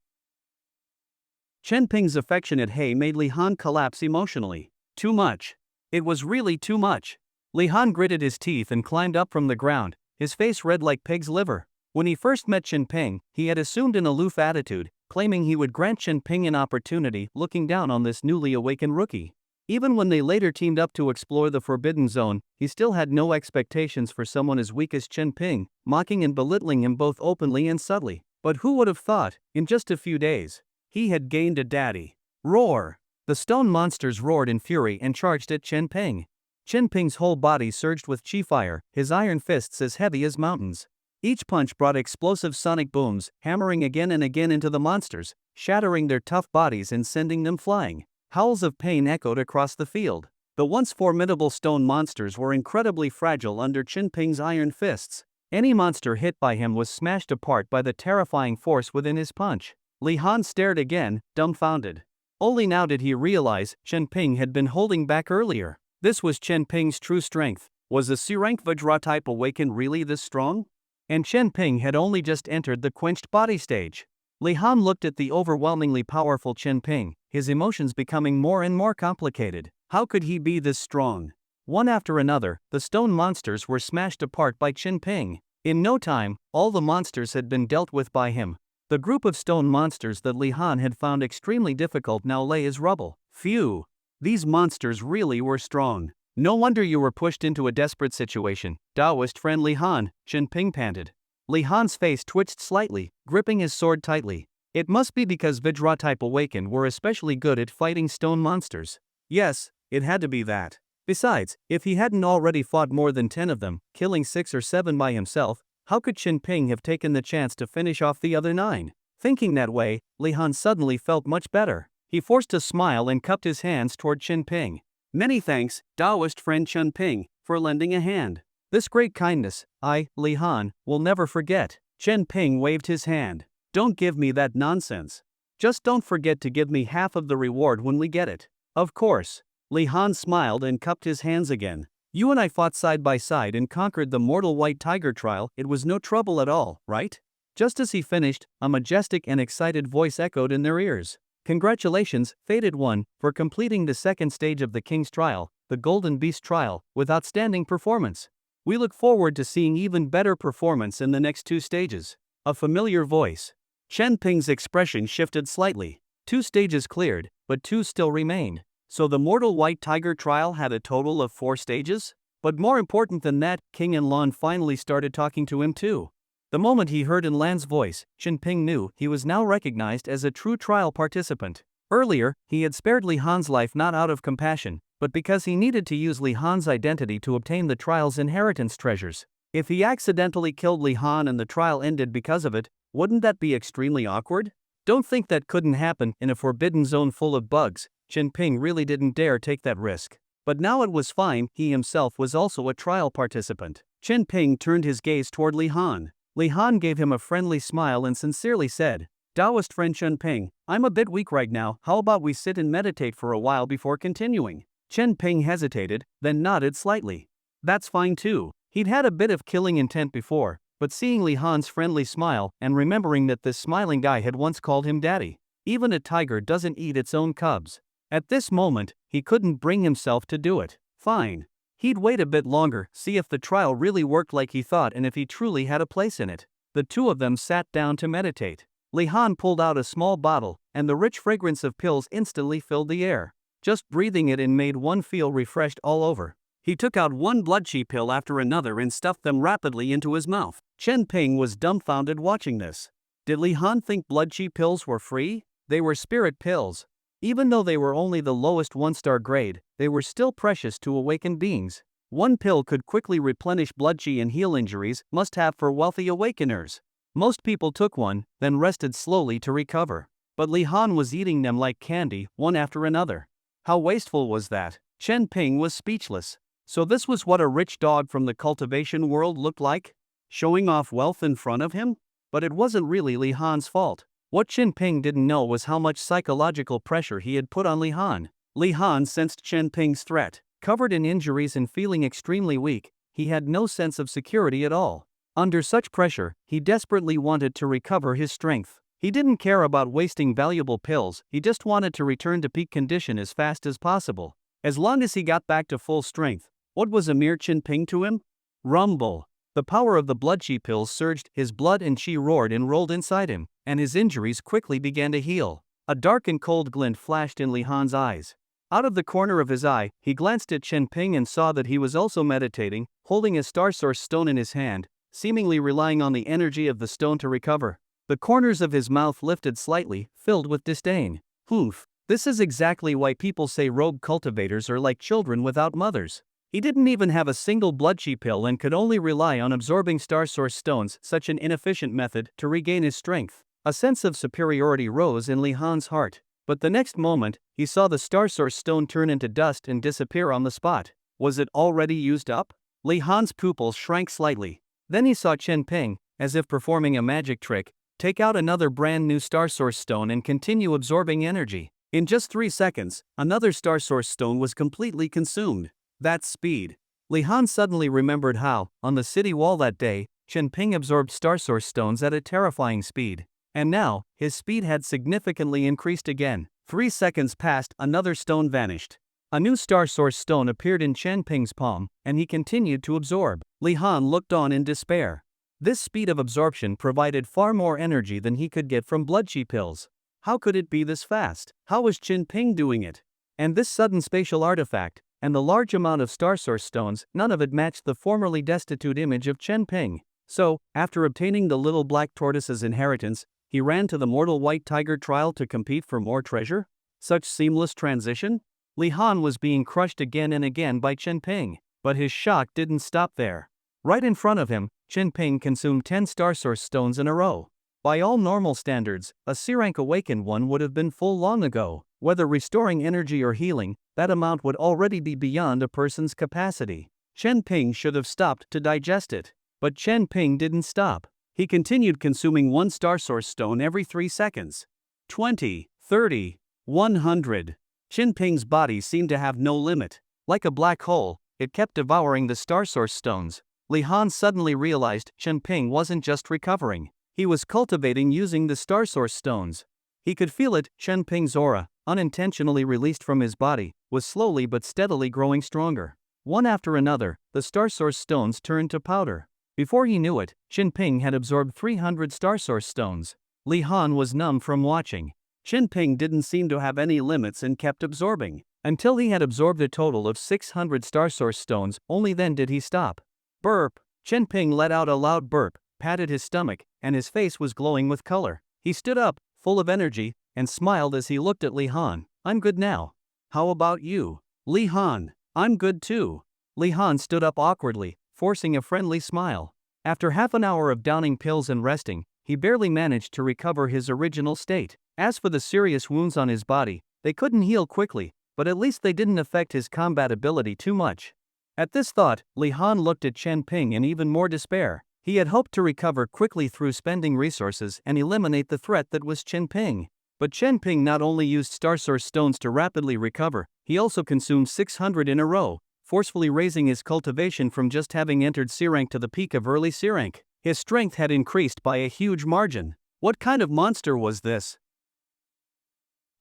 Chen Ping's affectionate hey made Li Han collapse emotionally. Too much. It was really too much. Li Han gritted his teeth and climbed up from the ground, his face red like pig's liver. When he first met Chen Ping, he had assumed an aloof attitude, claiming he would grant Chen Ping an opportunity, looking down on this newly awakened rookie. Even when they later teamed up to explore the Forbidden Zone, he still had no expectations for someone as weak as Chen Ping, mocking and belittling him both openly and subtly. But who would have thought, in just a few days, he had gained a daddy. Roar! The stone monsters roared in fury and charged at Chen Ping. Chen Ping's whole body surged with chi fire, his iron fists as heavy as mountains. Each punch brought explosive sonic booms, hammering again and again into the monsters, shattering their tough bodies and sending them flying. Howls of pain echoed across the field. The once formidable stone monsters were incredibly fragile under Chen Ping's iron fists. Any monster hit by him was smashed apart by the terrifying force within his punch. Li Han stared again, dumbfounded. Only now did he realize Chen Ping had been holding back earlier. This was Chen Ping's true strength. Was the S-rank Vajra type awakened really this strong? And Chen Ping had only just entered the quenched body stage. Li Han looked at the overwhelmingly powerful Chen Ping, his emotions becoming more and more complicated. How could he be this strong? One after another, the stone monsters were smashed apart by Chen Ping. In no time, all the monsters had been dealt with by him. The group of stone monsters that Li Han had found extremely difficult now lay as rubble. Phew! These monsters really were strong. No wonder you were pushed into a desperate situation, Taoist friend Li Han, Chen Ping panted. Li Han's face twitched slightly, gripping his sword tightly. It must be because Vajra type awakened were especially good at fighting stone monsters. Yes, it had to be that. Besides, if he hadn't already fought more than 10 of them, killing 6 or 7 by himself, how could Chen Ping have taken the chance to finish off the other 9? Thinking that way, Li Han suddenly felt much better. He forced a smile and cupped his hands toward Chen Ping. Many thanks, Taoist friend Chen Ping, for lending a hand. This great kindness, I, Li Han, will never forget. Chen Ping waved his hand. Don't give me that nonsense. Just don't forget to give me half of the reward when we get it. Of course. Li Han smiled and cupped his hands again. You and I fought side by side and conquered the mortal white tiger trial. It was no trouble at all, right? Just as he finished, a majestic and excited voice echoed in their ears. Congratulations, fated one, for completing the second stage of the King's Trial, the Golden Beast Trial, with outstanding performance. We look forward to seeing even better performance in the next 2 stages. A familiar voice. Chen Ping's expression shifted slightly. 2 stages cleared, but 2 still remained. So the Mortal White Tiger trial had a total of 4 stages? But more important than that, King Enlan finally started talking to him too. The moment he heard Enlan's voice, Chen Ping knew he was now recognized as a true trial participant. Earlier, he had spared Li Han's life not out of compassion, but because he needed to use Li Han's identity to obtain the trial's inheritance treasures. If he accidentally killed Li Han and the trial ended because of it, wouldn't that be extremely awkward? Don't think that couldn't happen in a forbidden zone full of bugs. Chen Ping really didn't dare take that risk. But now it was fine, he himself was also a trial participant. Chen Ping turned his gaze toward Li Han. Li Han gave him a friendly smile and sincerely said, "Taoist friend Chen Ping, I'm a bit weak right now, how about we sit and meditate for a while before continuing?" Chen Ping hesitated, then nodded slightly. That's fine too. He'd had a bit of killing intent before, but seeing Li Han's friendly smile and remembering that this smiling guy had once called him daddy. Even a tiger doesn't eat its own cubs. At this moment, he couldn't bring himself to do it. Fine. He'd wait a bit longer, see if the trial really worked like he thought and if he truly had a place in it. The two of them sat down to meditate. Li Han pulled out a small bottle, and the rich fragrance of pills instantly filled the air. Just breathing it in made one feel refreshed all over. He took out one blood-chi pill after another and stuffed them rapidly into his mouth. Chen Ping was dumbfounded watching this. Did Li Han think blood-chi pills were free? They were spirit pills. Even though they were only the lowest 1-star grade, they were still precious to awakened beings. One pill could quickly replenish blood-chi and heal injuries, must have for wealthy awakeners. Most people took one, then rested slowly to recover. But Li Han was eating them like candy, one after another. How wasteful was that? Chen Ping was speechless. So this was what a rich dog from the cultivation world looked like? Showing off wealth in front of him? But it wasn't really Li Han's fault. What Chen Ping didn't know was how much psychological pressure he had put on Li Han. Li Han sensed Chen Ping's threat. Covered in injuries and feeling extremely weak, he had no sense of security at all. Under such pressure, he desperately wanted to recover his strength. He didn't care about wasting valuable pills, he just wanted to return to peak condition as fast as possible. As long as he got back to full strength, what was a mere Chen Ping to him? Rumble. The power of the blood-chi pills surged, his blood and chi roared and rolled inside him, and his injuries quickly began to heal. A dark and cold glint flashed in Li Han's eyes. Out of the corner of his eye, he glanced at Chen Ping and saw that he was also meditating, holding a star source stone in his hand, seemingly relying on the energy of the stone to recover. The corners of his mouth lifted slightly, filled with disdain. Oof. This is exactly why people say rogue cultivators are like children without mothers. He didn't even have a single blood-chi pill and could only rely on absorbing star source stones, such an inefficient method, to regain his strength. A sense of superiority rose in Li Han's heart. But the next moment, he saw the star source stone turn into dust and disappear on the spot. Was it already used up? Li Han's pupils shrank slightly. Then he saw Chen Ping, as if performing a magic trick, take out another brand new star source stone and continue absorbing energy. In just 3 seconds, another star source stone was completely consumed. That's speed. Li Han suddenly remembered how, on the city wall that day, Chen Ping absorbed star source stones at a terrifying speed. And now, his speed had significantly increased again. 3 seconds passed, another stone vanished. A new star source stone appeared in Chen Ping's palm, and he continued to absorb. Li Han looked on in despair. This speed of absorption provided far more energy than he could get from blood-chi pills. How could it be this fast? How was Chen Ping doing it? And this sudden spatial artifact, and the large amount of star source stones, none of it matched the formerly destitute image of Chen Ping. So, after obtaining the little black tortoise's inheritance, he ran to the mortal white tiger trial to compete for more treasure? Such seamless transition? Li Han was being crushed again and again by Chen Ping. But his shock didn't stop there. Right in front of him, Chen Ping consumed 10 star source stones in a row. By all normal standards, a S-rank awakened one would have been full long ago. Whether restoring energy or healing, that amount would already be beyond a person's capacity. Chen Ping should have stopped to digest it. But Chen Ping didn't stop. He continued consuming 1 star source stone every 3 seconds. 20, 30, 100. Chen Ping's body seemed to have no limit. Like a black hole, it kept devouring the star source stones. Li Han suddenly realized Chen Ping wasn't just recovering. He was cultivating using the star source stones. He could feel it. Chen Ping's aura, unintentionally released from his body, was slowly but steadily growing stronger. One after another, the star source stones turned to powder. Before he knew it, Chen Ping had absorbed 300 star source stones. Li Han was numb from watching. Chen Ping didn't seem to have any limits and kept absorbing. Until he had absorbed a total of 600 star source stones, only then did he stop. Burp! Chen Ping let out a loud burp, patted his stomach, and his face was glowing with color. He stood up, full of energy, and smiled as he looked at Li Han. I'm good now. How about you? Li Han, I'm good too. Li Han stood up awkwardly, forcing a friendly smile. After half an hour of downing pills and resting, he barely managed to recover his original state. As for the serious wounds on his body, they couldn't heal quickly, but at least they didn't affect his combat ability too much. At this thought, Li Han looked at Chen Ping in even more despair. He had hoped to recover quickly through spending resources and eliminate the threat that was Chen Ping. But Chen Ping not only used Star Source stones to rapidly recover, he also consumed 600 in a row, forcefully raising his cultivation from just having entered C-rank to the peak of early C-rank. His strength had increased by a huge margin. What kind of monster was this?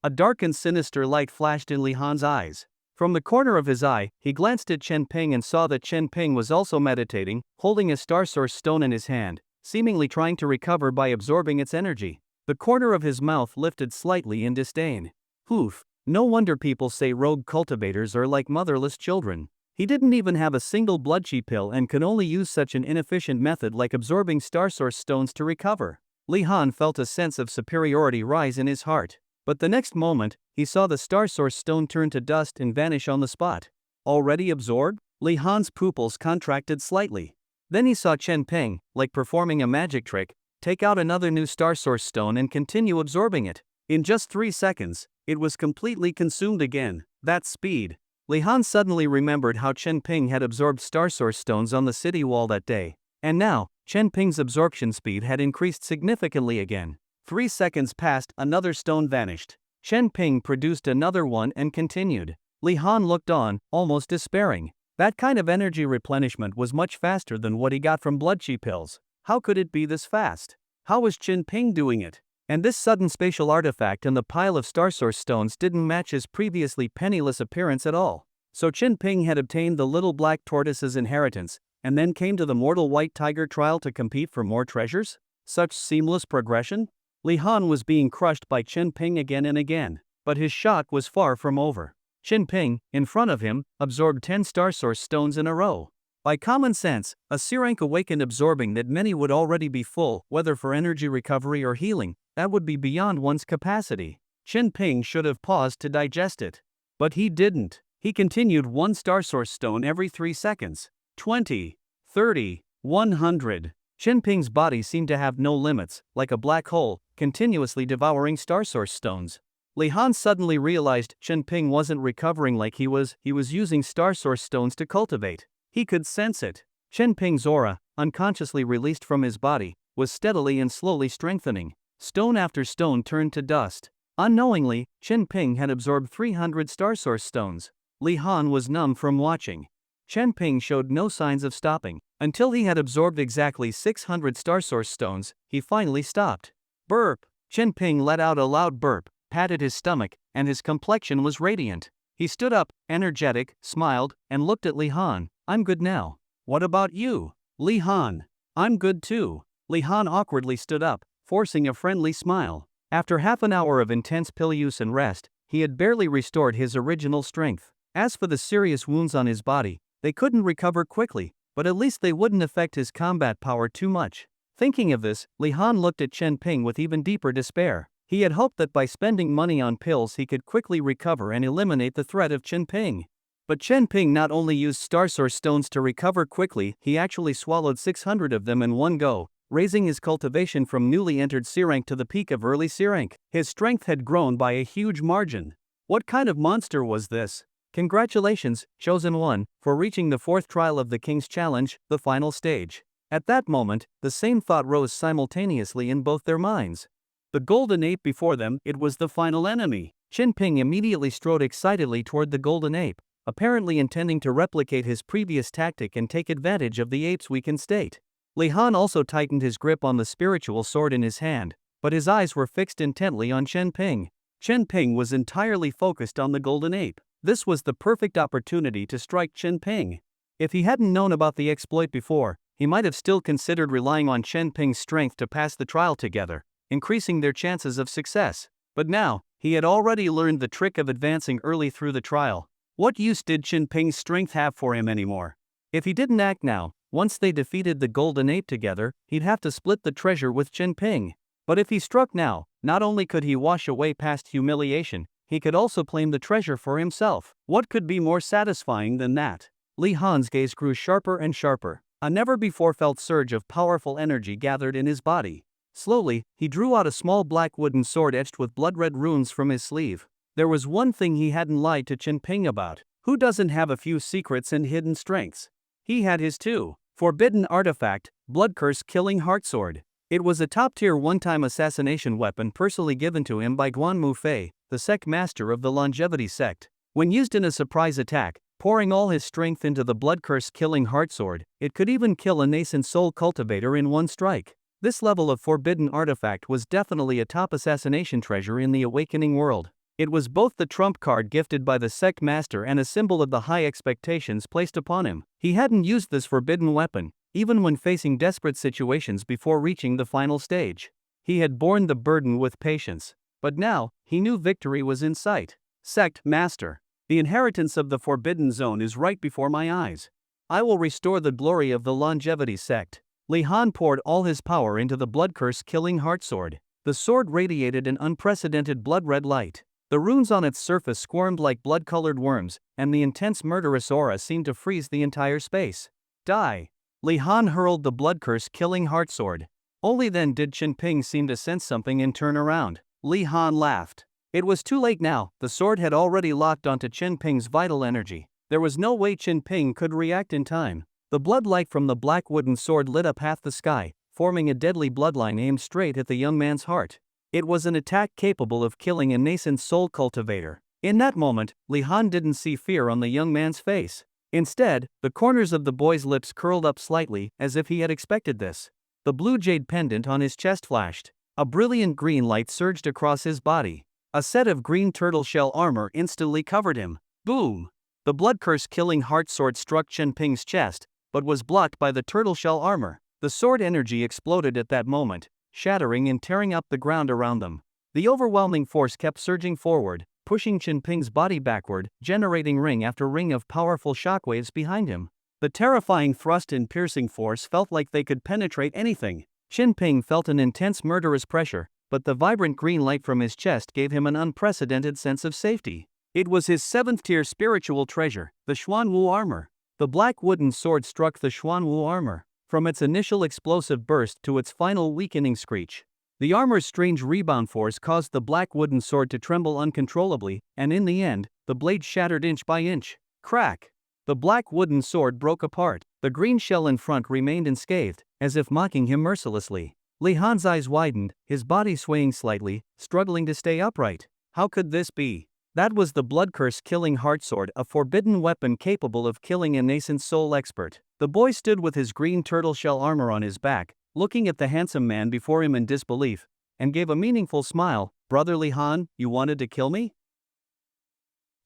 A dark and sinister light flashed in Li Han's eyes. From the corner of his eye, he glanced at Chen Ping and saw that Chen Ping was also meditating, holding a Star Source stone in his hand, seemingly trying to recover by absorbing its energy. The corner of his mouth lifted slightly in disdain. Oof, no wonder people say rogue cultivators are like motherless children. He didn't even have a single blood chi pill and could only use such an inefficient method like absorbing Star Source stones to recover. Li Han felt a sense of superiority rise in his heart. But the next moment, he saw the Star Source stone turn to dust and vanish on the spot. Already absorbed? Li Han's pupils contracted slightly. Then he saw Chen Ping, like performing a magic trick, take out another new Star Source stone and continue absorbing it. In just 3 seconds, it was completely consumed again. That speed. Li Han suddenly remembered how Chen Ping had absorbed Star Source stones on the city wall that day. And now, Chen Ping's absorption speed had increased significantly again. 3 seconds passed, another stone vanished. Chen Ping produced another one and continued. Li Han looked on, almost despairing. That kind of energy replenishment was much faster than what he got from blood chi pills. How could it be this fast? How was Chen Ping doing it? And this sudden spatial artifact and the pile of Star Source stones didn't match his previously penniless appearance at all. So Chen Ping had obtained the little black tortoise's inheritance, and then came to the mortal white tiger trial to compete for more treasures? Such seamless progression? Li Han was being crushed by Chen Ping again and again, but his shock was far from over. Chen Ping, in front of him, absorbed 10 Star Source stones in a row. By common sense, a C-rank awakened absorbing that many would already be full, whether for energy recovery or healing, that would be beyond one's capacity. Chen Ping should have paused to digest it. But he didn't. He continued 1 Star Source stone every 3 seconds. 20, 30, 100. Chen Ping's body seemed to have no limits, like a black hole, continuously devouring Star Source stones. Li Han suddenly realized Chen Ping wasn't recovering like he was using Star Source stones to cultivate. He could sense it. Chen Ping's aura, unconsciously released from his body, was steadily and slowly strengthening. Stone after stone turned to dust. Unknowingly, Chen Ping had absorbed 300 Star Source stones. Li Han was numb from watching. Chen Ping showed no signs of stopping. Until he had absorbed exactly 600 Star Source stones, he finally stopped. Burp! Chen Ping let out a loud burp, patted his stomach, and his complexion was radiant. He stood up, energetic, smiled, and looked at Li Han. I'm good now. What about you? Li Han. I'm good too. Li Han awkwardly stood up, forcing a friendly smile. After half an hour of intense pill use and rest, he had barely restored his original strength. As for the serious wounds on his body, they couldn't recover quickly, but at least they wouldn't affect his combat power too much. Thinking of this, Li Han looked at Chen Ping with even deeper despair. He had hoped that by spending money on pills he could quickly recover and eliminate the threat of Chen Ping. But Chen Ping not only used Star Source stones to recover quickly, he actually swallowed 600 of them in one go, raising his cultivation from newly entered C-rank to the peak of early C-rank. His strength had grown by a huge margin. What kind of monster was this? Congratulations, Chosen One, for reaching the 4th trial of the King's Challenge, the final stage. At that moment, the same thought rose simultaneously in both their minds. The golden ape before them, it was the final enemy. Chen Ping immediately strode excitedly toward the golden ape, apparently intending to replicate his previous tactic and take advantage of the ape's weakened state. Li Han also tightened his grip on the spiritual sword in his hand, but his eyes were fixed intently on Chen Ping. Chen Ping was entirely focused on the golden ape. This was the perfect opportunity to strike Chen Ping. If he hadn't known about the exploit before, he might have still considered relying on Chen Ping's strength to pass the trial together, increasing their chances of success. But now, he had already learned the trick of advancing early through the trial. What use did Chen Ping's strength have for him anymore? If he didn't act now, once they defeated the golden ape together, he'd have to split the treasure with Chen Ping. But if he struck now, not only could he wash away past humiliation, he could also claim the treasure for himself. What could be more satisfying than that? Li Han's gaze grew sharper and sharper. A never-before-felt surge of powerful energy gathered in his body. Slowly, he drew out a small black wooden sword etched with blood-red runes from his sleeve. There was one thing he hadn't lied to Qinping about. Who doesn't have a few secrets and hidden strengths? He had his too. Forbidden artifact, blood curse killing heart sword. It was a top-tier one-time assassination weapon personally given to him by Guan Mufei, the sect master of the longevity sect. When used in a surprise attack, pouring all his strength into the blood curse killing heart sword, it could even kill a nascent soul cultivator in one strike. This level of forbidden artifact was definitely a top assassination treasure in the awakening world. It was both the trump card gifted by the sect master and a symbol of the high expectations placed upon him. He hadn't used this forbidden weapon, even when facing desperate situations before reaching the final stage. He had borne the burden with patience. But now, he knew victory was in sight. Sect Master. The inheritance of the Forbidden Zone is right before my eyes. I will restore the glory of the longevity sect. Li Han poured all his power into the blood curse killing heart sword. The sword radiated an unprecedented blood-red light. The runes on its surface squirmed like blood-colored worms, and the intense murderous aura seemed to freeze the entire space. Die! Li Han hurled the blood curse killing heart sword. Only then did Qinping seem to sense something and turn around. Li Han laughed. It was too late now, the sword had already locked onto Qinping's vital energy. There was no way Qinping could react in time. The blood light from the black wooden sword lit up half the sky, forming a deadly bloodline aimed straight at the young man's heart. It was an attack capable of killing a nascent soul cultivator. In that moment, Li Han didn't see fear on the young man's face. Instead, the corners of the boy's lips curled up slightly, as if he had expected this. The blue jade pendant on his chest flashed. A brilliant green light surged across his body. A set of green turtle shell armor instantly covered him. Boom! The blood curse killing heart sword struck Qinping's chest, but was blocked by the turtle shell armor. The sword energy exploded at that moment, shattering and tearing up the ground around them. The overwhelming force kept surging forward, pushing Qinping's body backward, generating ring after ring of powerful shockwaves behind him. The terrifying thrust and piercing force felt like they could penetrate anything. Qinping felt an intense murderous pressure, but the vibrant green light from his chest gave him an unprecedented sense of safety. It was his 7th-tier spiritual treasure, the Xuanwu armor. The black wooden sword struck the Xuanwu armor. From its initial explosive burst to its final weakening screech, the armor's strange rebound force caused the black wooden sword to tremble uncontrollably, and in the end, the blade shattered inch by inch. Crack! The black wooden sword broke apart. The green shell in front remained unscathed, as if mocking him mercilessly. Li Han's eyes widened, his body swaying slightly, struggling to stay upright. How could this be? That was the blood curse killing heart sword, a forbidden weapon capable of killing a nascent soul expert. The boy stood with his green turtle shell armor on his back, looking at the handsome man before him in disbelief, and gave a meaningful smile. Brother Li Han, you wanted to kill me?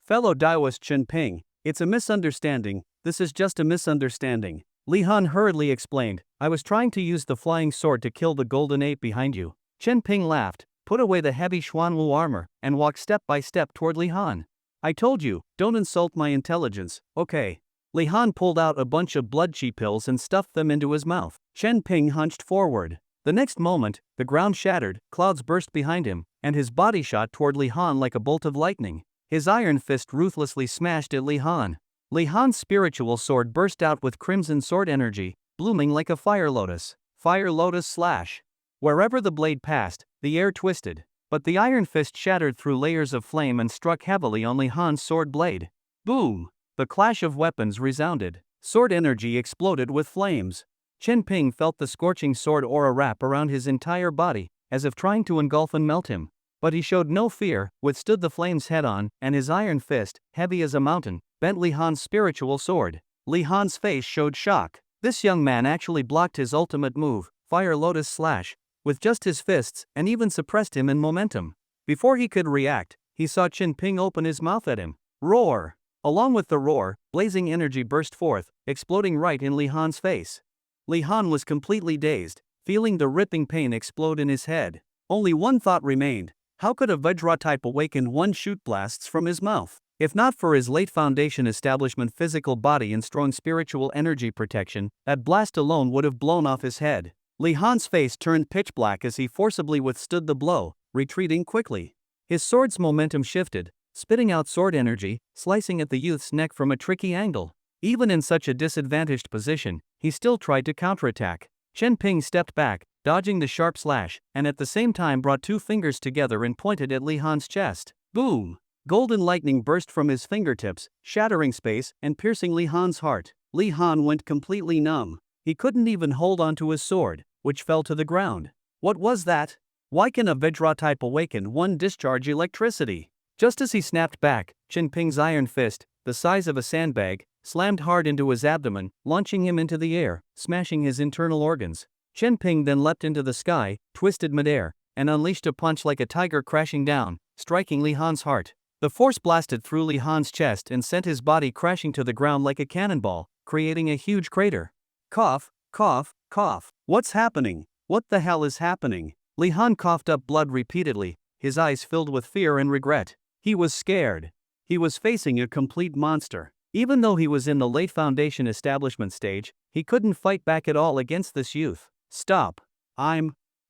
Fellow Daoist Qinping, it's a misunderstanding, this is just a misunderstanding. Li Han hurriedly explained, I was trying to use the flying sword to kill the golden ape behind you. Qinping laughed, put away the heavy Xuanwu armor, and walked step by step toward Li Han. I told you, don't insult my intelligence, okay. Li Han pulled out a bunch of blood chi pills and stuffed them into his mouth. Qinping hunched forward. The next moment, the ground shattered, clouds burst behind him, and his body shot toward Li Han like a bolt of lightning. His iron fist ruthlessly smashed at Li Han. Li Han's spiritual sword burst out with crimson sword energy, blooming like a fire lotus. Fire lotus slash. Wherever the blade passed, the air twisted, but the iron fist shattered through layers of flame and struck heavily on Li Han's sword blade. Boom! The clash of weapons resounded. Sword energy exploded with flames. Qinping felt the scorching sword aura wrap around his entire body, as if trying to engulf and melt him. But he showed no fear, withstood the flames head-on, and his iron fist, heavy as a mountain, bent Li Han's spiritual sword. Li Han's face showed shock. This young man actually blocked his ultimate move, Fire Lotus Slash, with just his fists, and even suppressed him in momentum. Before he could react, he saw Qinping open his mouth at him. Roar! Along with the roar, blazing energy burst forth, exploding right in Li Han's face. Li Han was completely dazed, feeling the ripping pain explode in his head. Only one thought remained. How could a Vajra type awaken one shoot blasts from his mouth? If not for his late Foundation establishment physical body and strong spiritual energy protection, that blast alone would have blown off his head. Li Han's face turned pitch black as he forcibly withstood the blow, retreating quickly. His sword's momentum shifted, spitting out sword energy, slicing at the youth's neck from a tricky angle. Even in such a disadvantaged position, he still tried to counterattack. Chen Ping stepped back, dodging the sharp slash, and at the same time brought two fingers together and pointed at Li Han's chest. Boom! Golden lightning burst from his fingertips, shattering space and piercing Li Han's heart. Li Han went completely numb. He couldn't even hold onto his sword, which fell to the ground. What was that? Why can a Vajra type awakened one discharge electricity? Just as he snapped back, Chen Ping's iron fist, the size of a sandbag, slammed hard into his abdomen, launching him into the air, smashing his internal organs. Chen Ping then leapt into the sky, twisted midair, and unleashed a punch like a tiger crashing down, striking Li Han's heart. The force blasted through Li Han's chest and sent his body crashing to the ground like a cannonball, creating a huge crater. Cough, cough, cough. What's happening? What the hell is happening? Li Han coughed up blood repeatedly, his eyes filled with fear and regret. He was scared. He was facing a complete monster. Even though he was in the late foundation establishment stage, he couldn't fight back at all against this youth. Stop.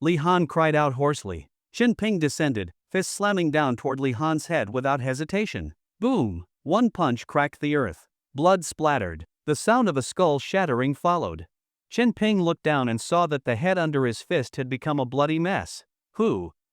Li Han cried out hoarsely. Chen Ping descended, fist slamming down toward Li Han's head without hesitation. Boom! One punch cracked the earth. Blood splattered. The sound of a skull shattering followed. Chen Ping looked down and saw that the head under his fist had become a bloody mess.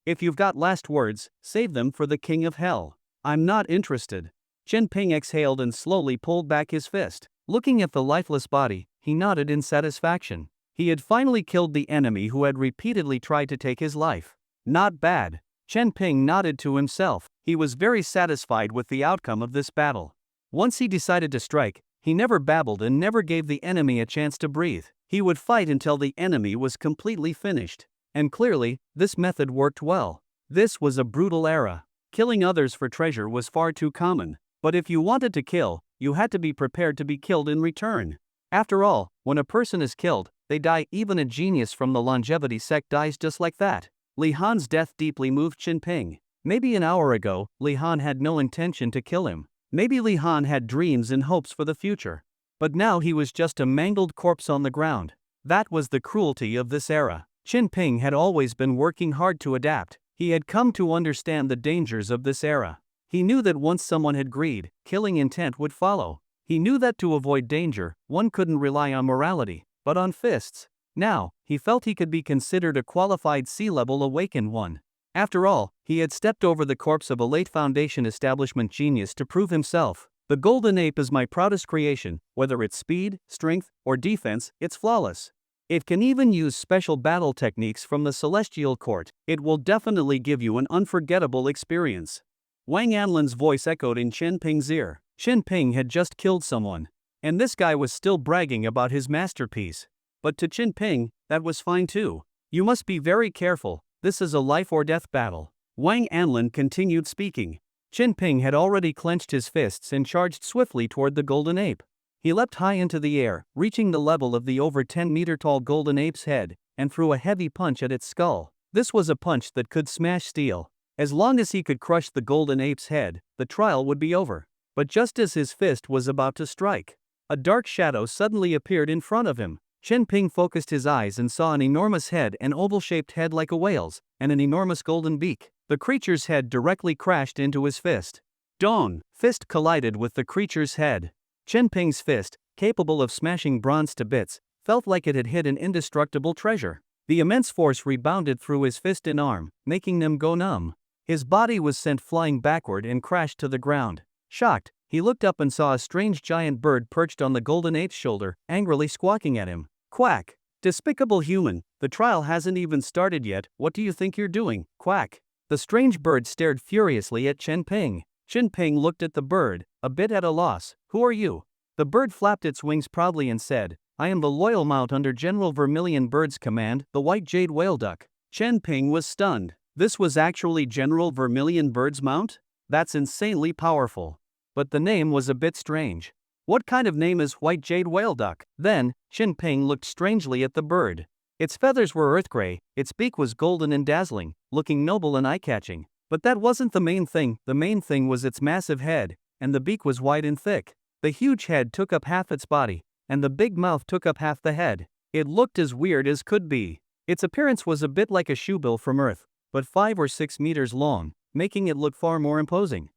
If you've got last words, save them for the king of hell. I'm not interested. Chen Ping exhaled and slowly pulled back his fist. Looking at the lifeless body, he nodded in satisfaction. He had finally killed the enemy who had repeatedly tried to take his life. Not bad. Chen Ping nodded to himself. He was very satisfied with the outcome of this battle. Once he decided to strike, he never babbled and never gave the enemy a chance to breathe. He would fight until the enemy was completely finished. And clearly, this method worked well. This was a brutal era. Killing others for treasure was far too common. But if you wanted to kill, you had to be prepared to be killed in return. After all, when a person is killed, they die. Even a genius from the longevity sect dies just like that. Li Han's death deeply moved Chen Ping. Maybe an hour ago, Li Han had no intention to kill him. Maybe Li Han had dreams and hopes for the future. But now he was just a mangled corpse on the ground. That was the cruelty of this era. Chen Ping had always been working hard to adapt. He had come to understand the dangers of this era. He knew that once someone had greed, killing intent would follow. He knew that to avoid danger, one couldn't rely on morality, but on fists. Now, he felt he could be considered a qualified sea-level awakened one. After all, he had stepped over the corpse of a late foundation establishment genius to prove himself. The golden ape is my proudest creation. Whether it's speed, strength, or defense, it's flawless. It can even use special battle techniques from the celestial court. It will definitely give you an unforgettable experience. Wang Anlin's voice echoed in Chen Ping's ear. Chen Ping had just killed someone. And this guy was still bragging about his masterpiece. But to Chen Ping, that was fine too. You must be very careful. This is a life or death battle. Wang Anlin continued speaking. Chen Ping had already clenched his fists and charged swiftly toward the golden ape. He leapt high into the air, reaching the level of the over 10-meter-tall golden ape's head, and threw a heavy punch at its skull. This was a punch that could smash steel. As long as he could crush the golden ape's head, the trial would be over. But just as his fist was about to strike, a dark shadow suddenly appeared in front of him. Chen Ping focused his eyes and saw an enormous head, an oval-shaped head like a whale's, and an enormous golden beak. The creature's head directly crashed into his fist. Dong! Fist collided with the creature's head. Chen Ping's fist, capable of smashing bronze to bits, felt like it had hit an indestructible treasure. The immense force rebounded through his fist and arm, making them go numb. His body was sent flying backward and crashed to the ground. Shocked, he looked up and saw a strange giant bird perched on the golden ape's shoulder, angrily squawking at him. Quack! Despicable human, the trial hasn't even started yet. What do you think you're doing? Quack! The strange bird stared furiously at Chen Ping. Chen Ping looked at the bird, a bit at a loss. Who are you? The bird flapped its wings proudly and said, I am the loyal mount under General Vermilion Bird's command, the white jade whale duck. Chen Ping was stunned. This was actually General Vermilion Bird's mount? That's insanely powerful. But the name was a bit strange. What kind of name is white jade whale duck? Then, Chen Ping looked strangely at the bird. Its feathers were earth gray, its beak was golden and dazzling, looking noble and eye-catching. But that wasn't the main thing. The main thing was its massive head, and the beak was wide and thick. The huge head took up half its body, and the big mouth took up half the head. It looked as weird as could be. Its appearance was a bit like a shoebill from Earth, but 5 or 6 meters long, making it look far more imposing.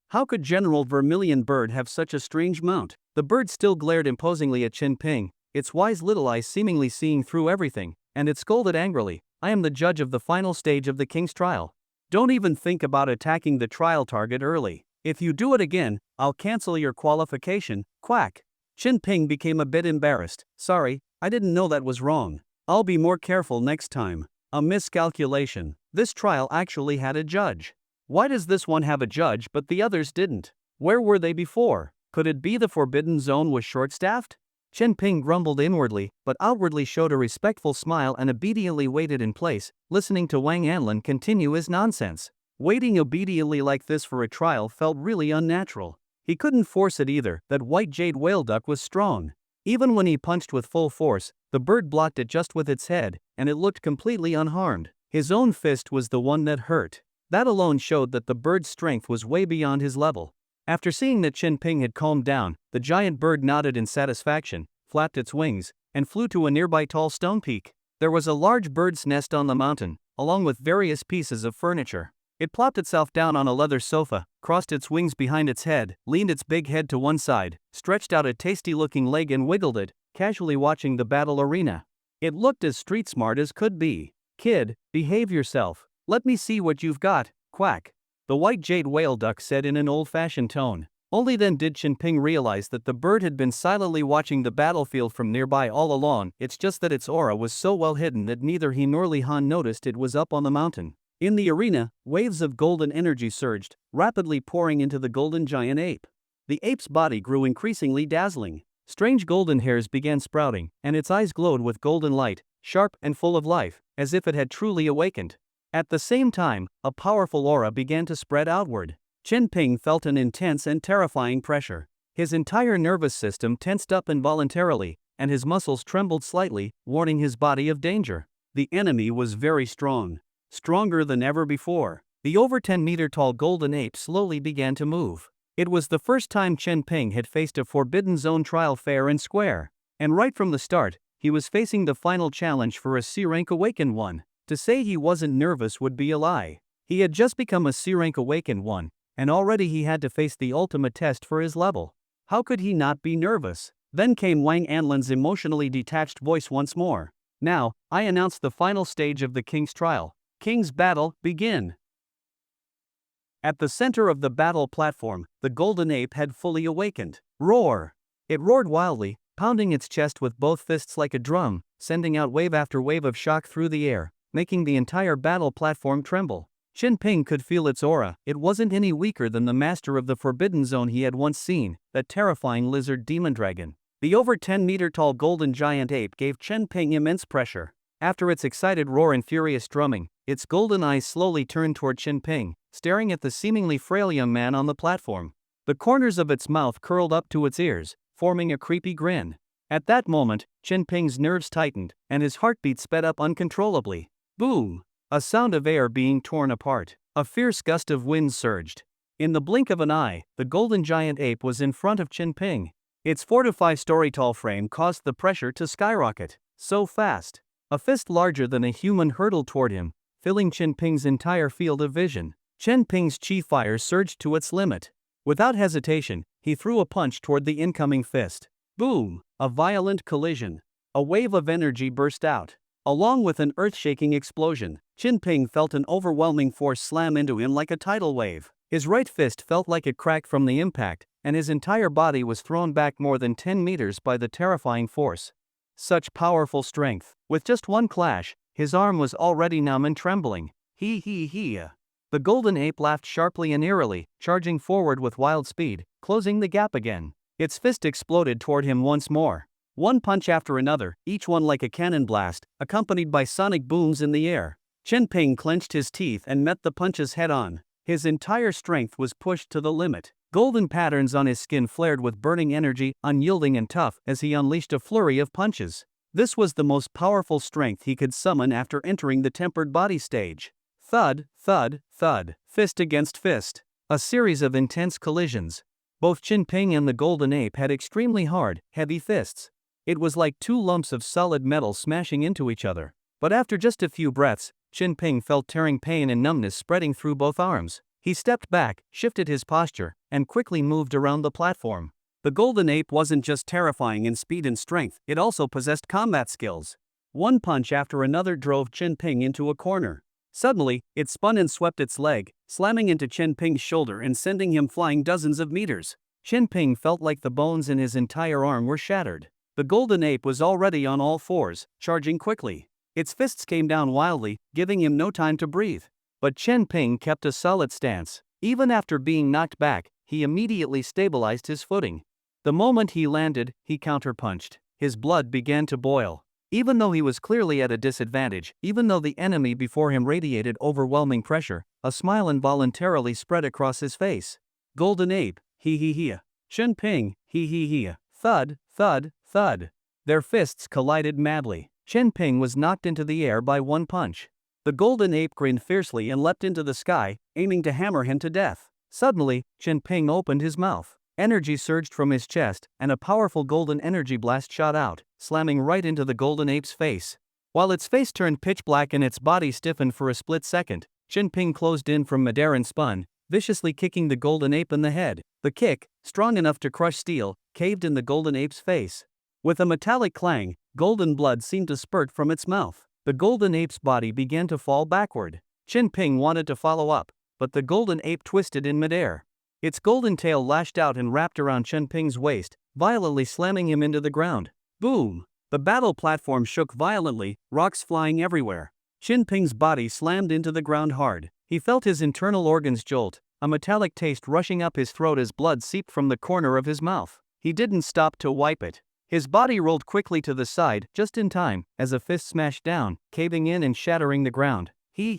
How could General Vermilion Bird have such a strange mount? The bird still glared imposingly at Chen Ping, its wise little eyes seemingly seeing through everything, and it scolded angrily, "I am the judge of the final stage of the king's trial. Don't even think about attacking the trial target early. If you do it again, I'll cancel your qualification, quack." Chin Ping became a bit embarrassed. "Sorry, I didn't know that was wrong. I'll be more careful next time. A miscalculation. This trial actually had a judge. Why does this one have a judge but the others didn't? Where were they before? Could it be the Forbidden Zone was short-staffed?" Chen Ping grumbled inwardly, but outwardly showed a respectful smile and obediently waited in place, listening to Wang Anlin continue his nonsense. Waiting obediently like this for a trial felt really unnatural. He couldn't force it either. That white jade whale duck was strong. Even when he punched with full force, the bird blocked it just with its head, and it looked completely unharmed. His own fist was the one that hurt. That alone showed that the bird's strength was way beyond his level. After seeing that Chen Ping had calmed down, the giant bird nodded in satisfaction, flapped its wings, and flew to a nearby tall stone peak. There was a large bird's nest on the mountain, along with various pieces of furniture. It plopped itself down on a leather sofa, crossed its wings behind its head, leaned its big head to one side, stretched out a tasty-looking leg and wiggled it, casually watching the battle arena. It looked as street smart as could be. "Kid, behave yourself. Let me see what you've got, quack," the white jade whale duck said in an old-fashioned tone. Only then did Chen Ping realize that the bird had been silently watching the battlefield from nearby all along. It's just that its aura was so well hidden that neither he nor Li Han noticed it was up on the mountain. In the arena, waves of golden energy surged, rapidly pouring into the golden giant ape. The ape's body grew increasingly dazzling. Strange golden hairs began sprouting, and its eyes glowed with golden light, sharp and full of life, as if it had truly awakened. At the same time, a powerful aura began to spread outward. Chen Ping felt an intense and terrifying pressure. His entire nervous system tensed up involuntarily, and his muscles trembled slightly, warning his body of danger. The enemy was very strong. Stronger than ever before. The over 10-meter-tall golden ape slowly began to move. It was the first time Chen Ping had faced a Forbidden Zone trial fair and square. And right from the start, he was facing the final challenge for a C-Rank Awakened One. To say he wasn't nervous would be a lie. He had just become a C-Rank Awakened One, and already he had to face the ultimate test for his level. How could he not be nervous? Then came Wang Anlin's emotionally detached voice once more. "Now, I announce the final stage of the King's trial. King's battle, begin." At the center of the battle platform, the golden ape had fully awakened. Roar! It roared wildly, pounding its chest with both fists like a drum, sending out wave after wave of shock through the air, making the entire battle platform tremble. Chen Ping could feel its aura. It wasn't any weaker than the master of the Forbidden Zone he had once seen, that terrifying lizard demon dragon. The over 10-meter-tall golden giant ape gave Chen Ping immense pressure. After its excited roar and furious drumming, its golden eyes slowly turned toward Chen Ping, staring at the seemingly frail young man on the platform. The corners of its mouth curled up to its ears, forming a creepy grin. At that moment, Chen Ping's nerves tightened, and his heartbeat sped up uncontrollably. Boom! A sound of air being torn apart. A fierce gust of wind surged. In the blink of an eye, the golden giant ape was in front of Chen Ping. Its 4 to 5 story tall frame caused the pressure to skyrocket. So fast. A fist larger than a human hurtled toward him, filling Chen Ping's entire field of vision. Chen Ping's chi fire surged to its limit. Without hesitation, he threw a punch toward the incoming fist. Boom! A violent collision. A wave of energy burst out. Along with an earth-shaking explosion, Chen Ping felt an overwhelming force slam into him like a tidal wave. His right fist felt like it cracked from the impact, and his entire body was thrown back more than 10 meters by the terrifying force. Such powerful strength. With just one clash, his arm was already numb and trembling. He. The golden ape laughed sharply and eerily, charging forward with wild speed, closing the gap again. Its fist exploded toward him once more. One punch after another, each one like a cannon blast, accompanied by sonic booms in the air. Chen Ping clenched his teeth and met the punches head-on. His entire strength was pushed to the limit. Golden patterns on his skin flared with burning energy, unyielding and tough, as he unleashed a flurry of punches. This was the most powerful strength he could summon after entering the tempered body stage. Thud, thud, thud, fist against fist. A series of intense collisions. Both Chen Ping and the golden ape had extremely hard, heavy fists. It was like two lumps of solid metal smashing into each other. But after just a few breaths, Chen Ping felt tearing pain and numbness spreading through both arms. He stepped back, shifted his posture, and quickly moved around the platform. The golden ape wasn't just terrifying in speed and strength, it also possessed combat skills. One punch after another drove Chen Ping into a corner. Suddenly, it spun and swept its leg, slamming into Chen Ping's shoulder and sending him flying dozens of meters. Chen Ping felt like the bones in his entire arm were shattered. The golden ape was already on all fours, charging quickly. Its fists came down wildly, giving him no time to breathe. But Chen Ping kept a solid stance. Even after being knocked back, he immediately stabilized his footing. The moment he landed, he counterpunched. His blood began to boil. Even though he was clearly at a disadvantage, even though the enemy before him radiated overwhelming pressure, a smile involuntarily spread across his face. Golden ape, he. Chen Ping, he. Thud, thud, thud. Their fists collided madly. Chen Ping was knocked into the air by one punch. The golden ape grinned fiercely and leapt into the sky, aiming to hammer him to death. Suddenly, Chen Ping opened his mouth. Energy surged from his chest, and a powerful golden energy blast shot out, slamming right into the golden ape's face. While its face turned pitch black and its body stiffened for a split second, Chen Ping closed in from midair and spun, viciously kicking the golden ape in the head. The kick, strong enough to crush steel, caved in the golden ape's face. With a metallic clang, golden blood seemed to spurt from its mouth. The golden ape's body began to fall backward. Chen Ping wanted to follow up, but the golden ape twisted in midair. Its golden tail lashed out and wrapped around Chen Ping's waist, violently slamming him into the ground. Boom! The battle platform shook violently, rocks flying everywhere. Chen Ping's body slammed into the ground hard. He felt his internal organs jolt, a metallic taste rushing up his throat as blood seeped from the corner of his mouth. He didn't stop to wipe it. His body rolled quickly to the side, just in time, as a fist smashed down, caving in and shattering the ground. He.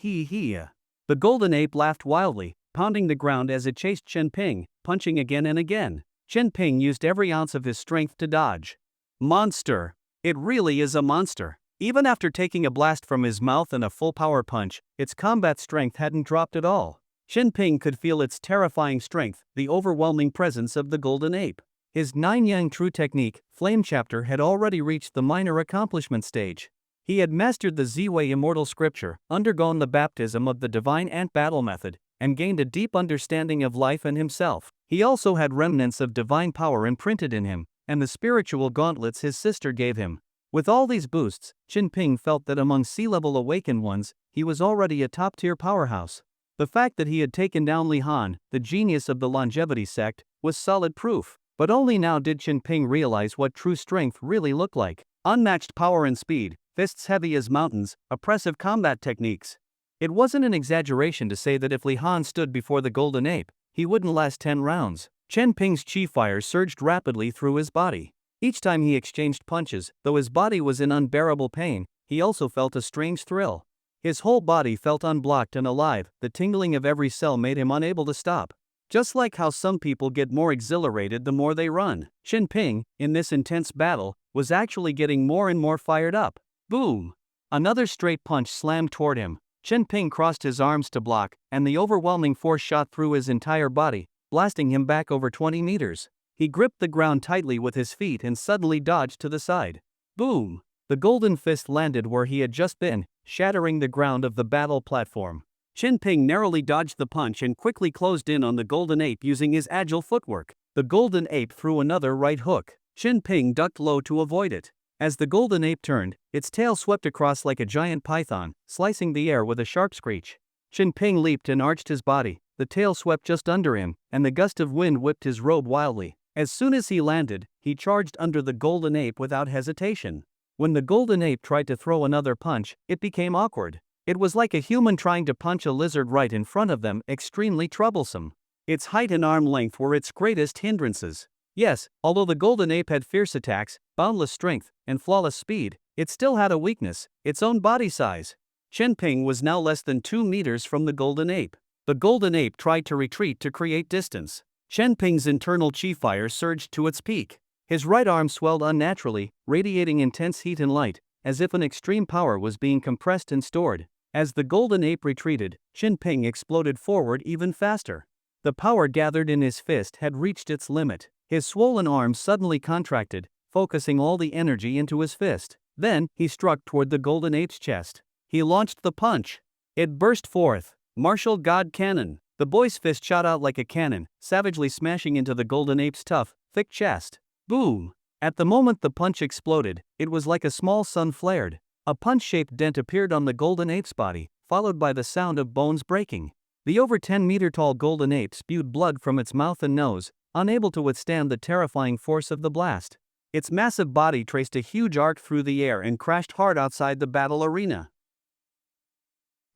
The golden ape laughed wildly, pounding the ground as it chased Chen Ping, punching again and again. Chen Ping used every ounce of his strength to dodge. Monster! It really is a monster. Even after taking a blast from his mouth and a full power punch, its combat strength hadn't dropped at all. Chen Ping could feel its terrifying strength, the overwhelming presence of the golden ape. His 9 Yang True technique, Flame Chapter, had already reached the minor accomplishment stage. He had mastered the Ziwei immortal scripture, undergone the baptism of the divine ant battle method, and gained a deep understanding of life and himself. He also had remnants of divine power imprinted in him, and the spiritual gauntlets his sister gave him. With all these boosts, Chen Ping felt that among sea-level awakened ones, he was already a top-tier powerhouse. The fact that he had taken down Li Han, the genius of the longevity sect, was solid proof. But only now did Chen Ping realize what true strength really looked like. Unmatched power and speed, fists heavy as mountains, oppressive combat techniques. It wasn't an exaggeration to say that if Li Han stood before the golden ape, he wouldn't last 10 rounds. Chen Ping's chi fire surged rapidly through his body. Each time he exchanged punches, though his body was in unbearable pain, he also felt a strange thrill. His whole body felt unblocked and alive, the tingling of every cell made him unable to stop. Just like how some people get more exhilarated the more they run, Chen Ping, in this intense battle, was actually getting more and more fired up. Boom! Another straight punch slammed toward him. Chen Ping crossed his arms to block, and the overwhelming force shot through his entire body, blasting him back over 20 meters. He gripped the ground tightly with his feet and suddenly dodged to the side. Boom! The golden fist landed where he had just been, shattering the ground of the battle platform. Chen Ping narrowly dodged the punch and quickly closed in on the golden ape using his agile footwork. The golden ape threw another right hook. Chen Ping ducked low to avoid it. As the golden ape turned, its tail swept across like a giant python, slicing the air with a sharp screech. Chen Ping leaped and arched his body. The tail swept just under him, and the gust of wind whipped his robe wildly. As soon as he landed, he charged under the golden ape without hesitation. When the golden ape tried to throw another punch, it became awkward. It was like a human trying to punch a lizard right in front of them, extremely troublesome. Its height and arm length were its greatest hindrances. Yes, although the golden ape had fierce attacks, boundless strength, and flawless speed, it still had a weakness: its own body size. Chen Ping was now less than 2 meters from the golden ape. The golden ape tried to retreat to create distance. Chen Ping's internal chi fire surged to its peak. His right arm swelled unnaturally, radiating intense heat and light, as if an extreme power was being compressed and stored. As the golden ape retreated, Chen Ping exploded forward even faster. The power gathered in his fist had reached its limit. His swollen arm suddenly contracted, focusing all the energy into his fist. Then, he struck toward the golden ape's chest. He launched the punch. It burst forth. Martial God Cannon. The boy's fist shot out like a cannon, savagely smashing into the golden ape's tough, thick chest. Boom! At the moment the punch exploded, it was like a small sun flared. A punch-shaped dent appeared on the golden ape's body, followed by the sound of bones breaking. The over 10-meter-tall golden ape spewed blood from its mouth and nose, unable to withstand the terrifying force of the blast. Its massive body traced a huge arc through the air and crashed hard outside the battle arena.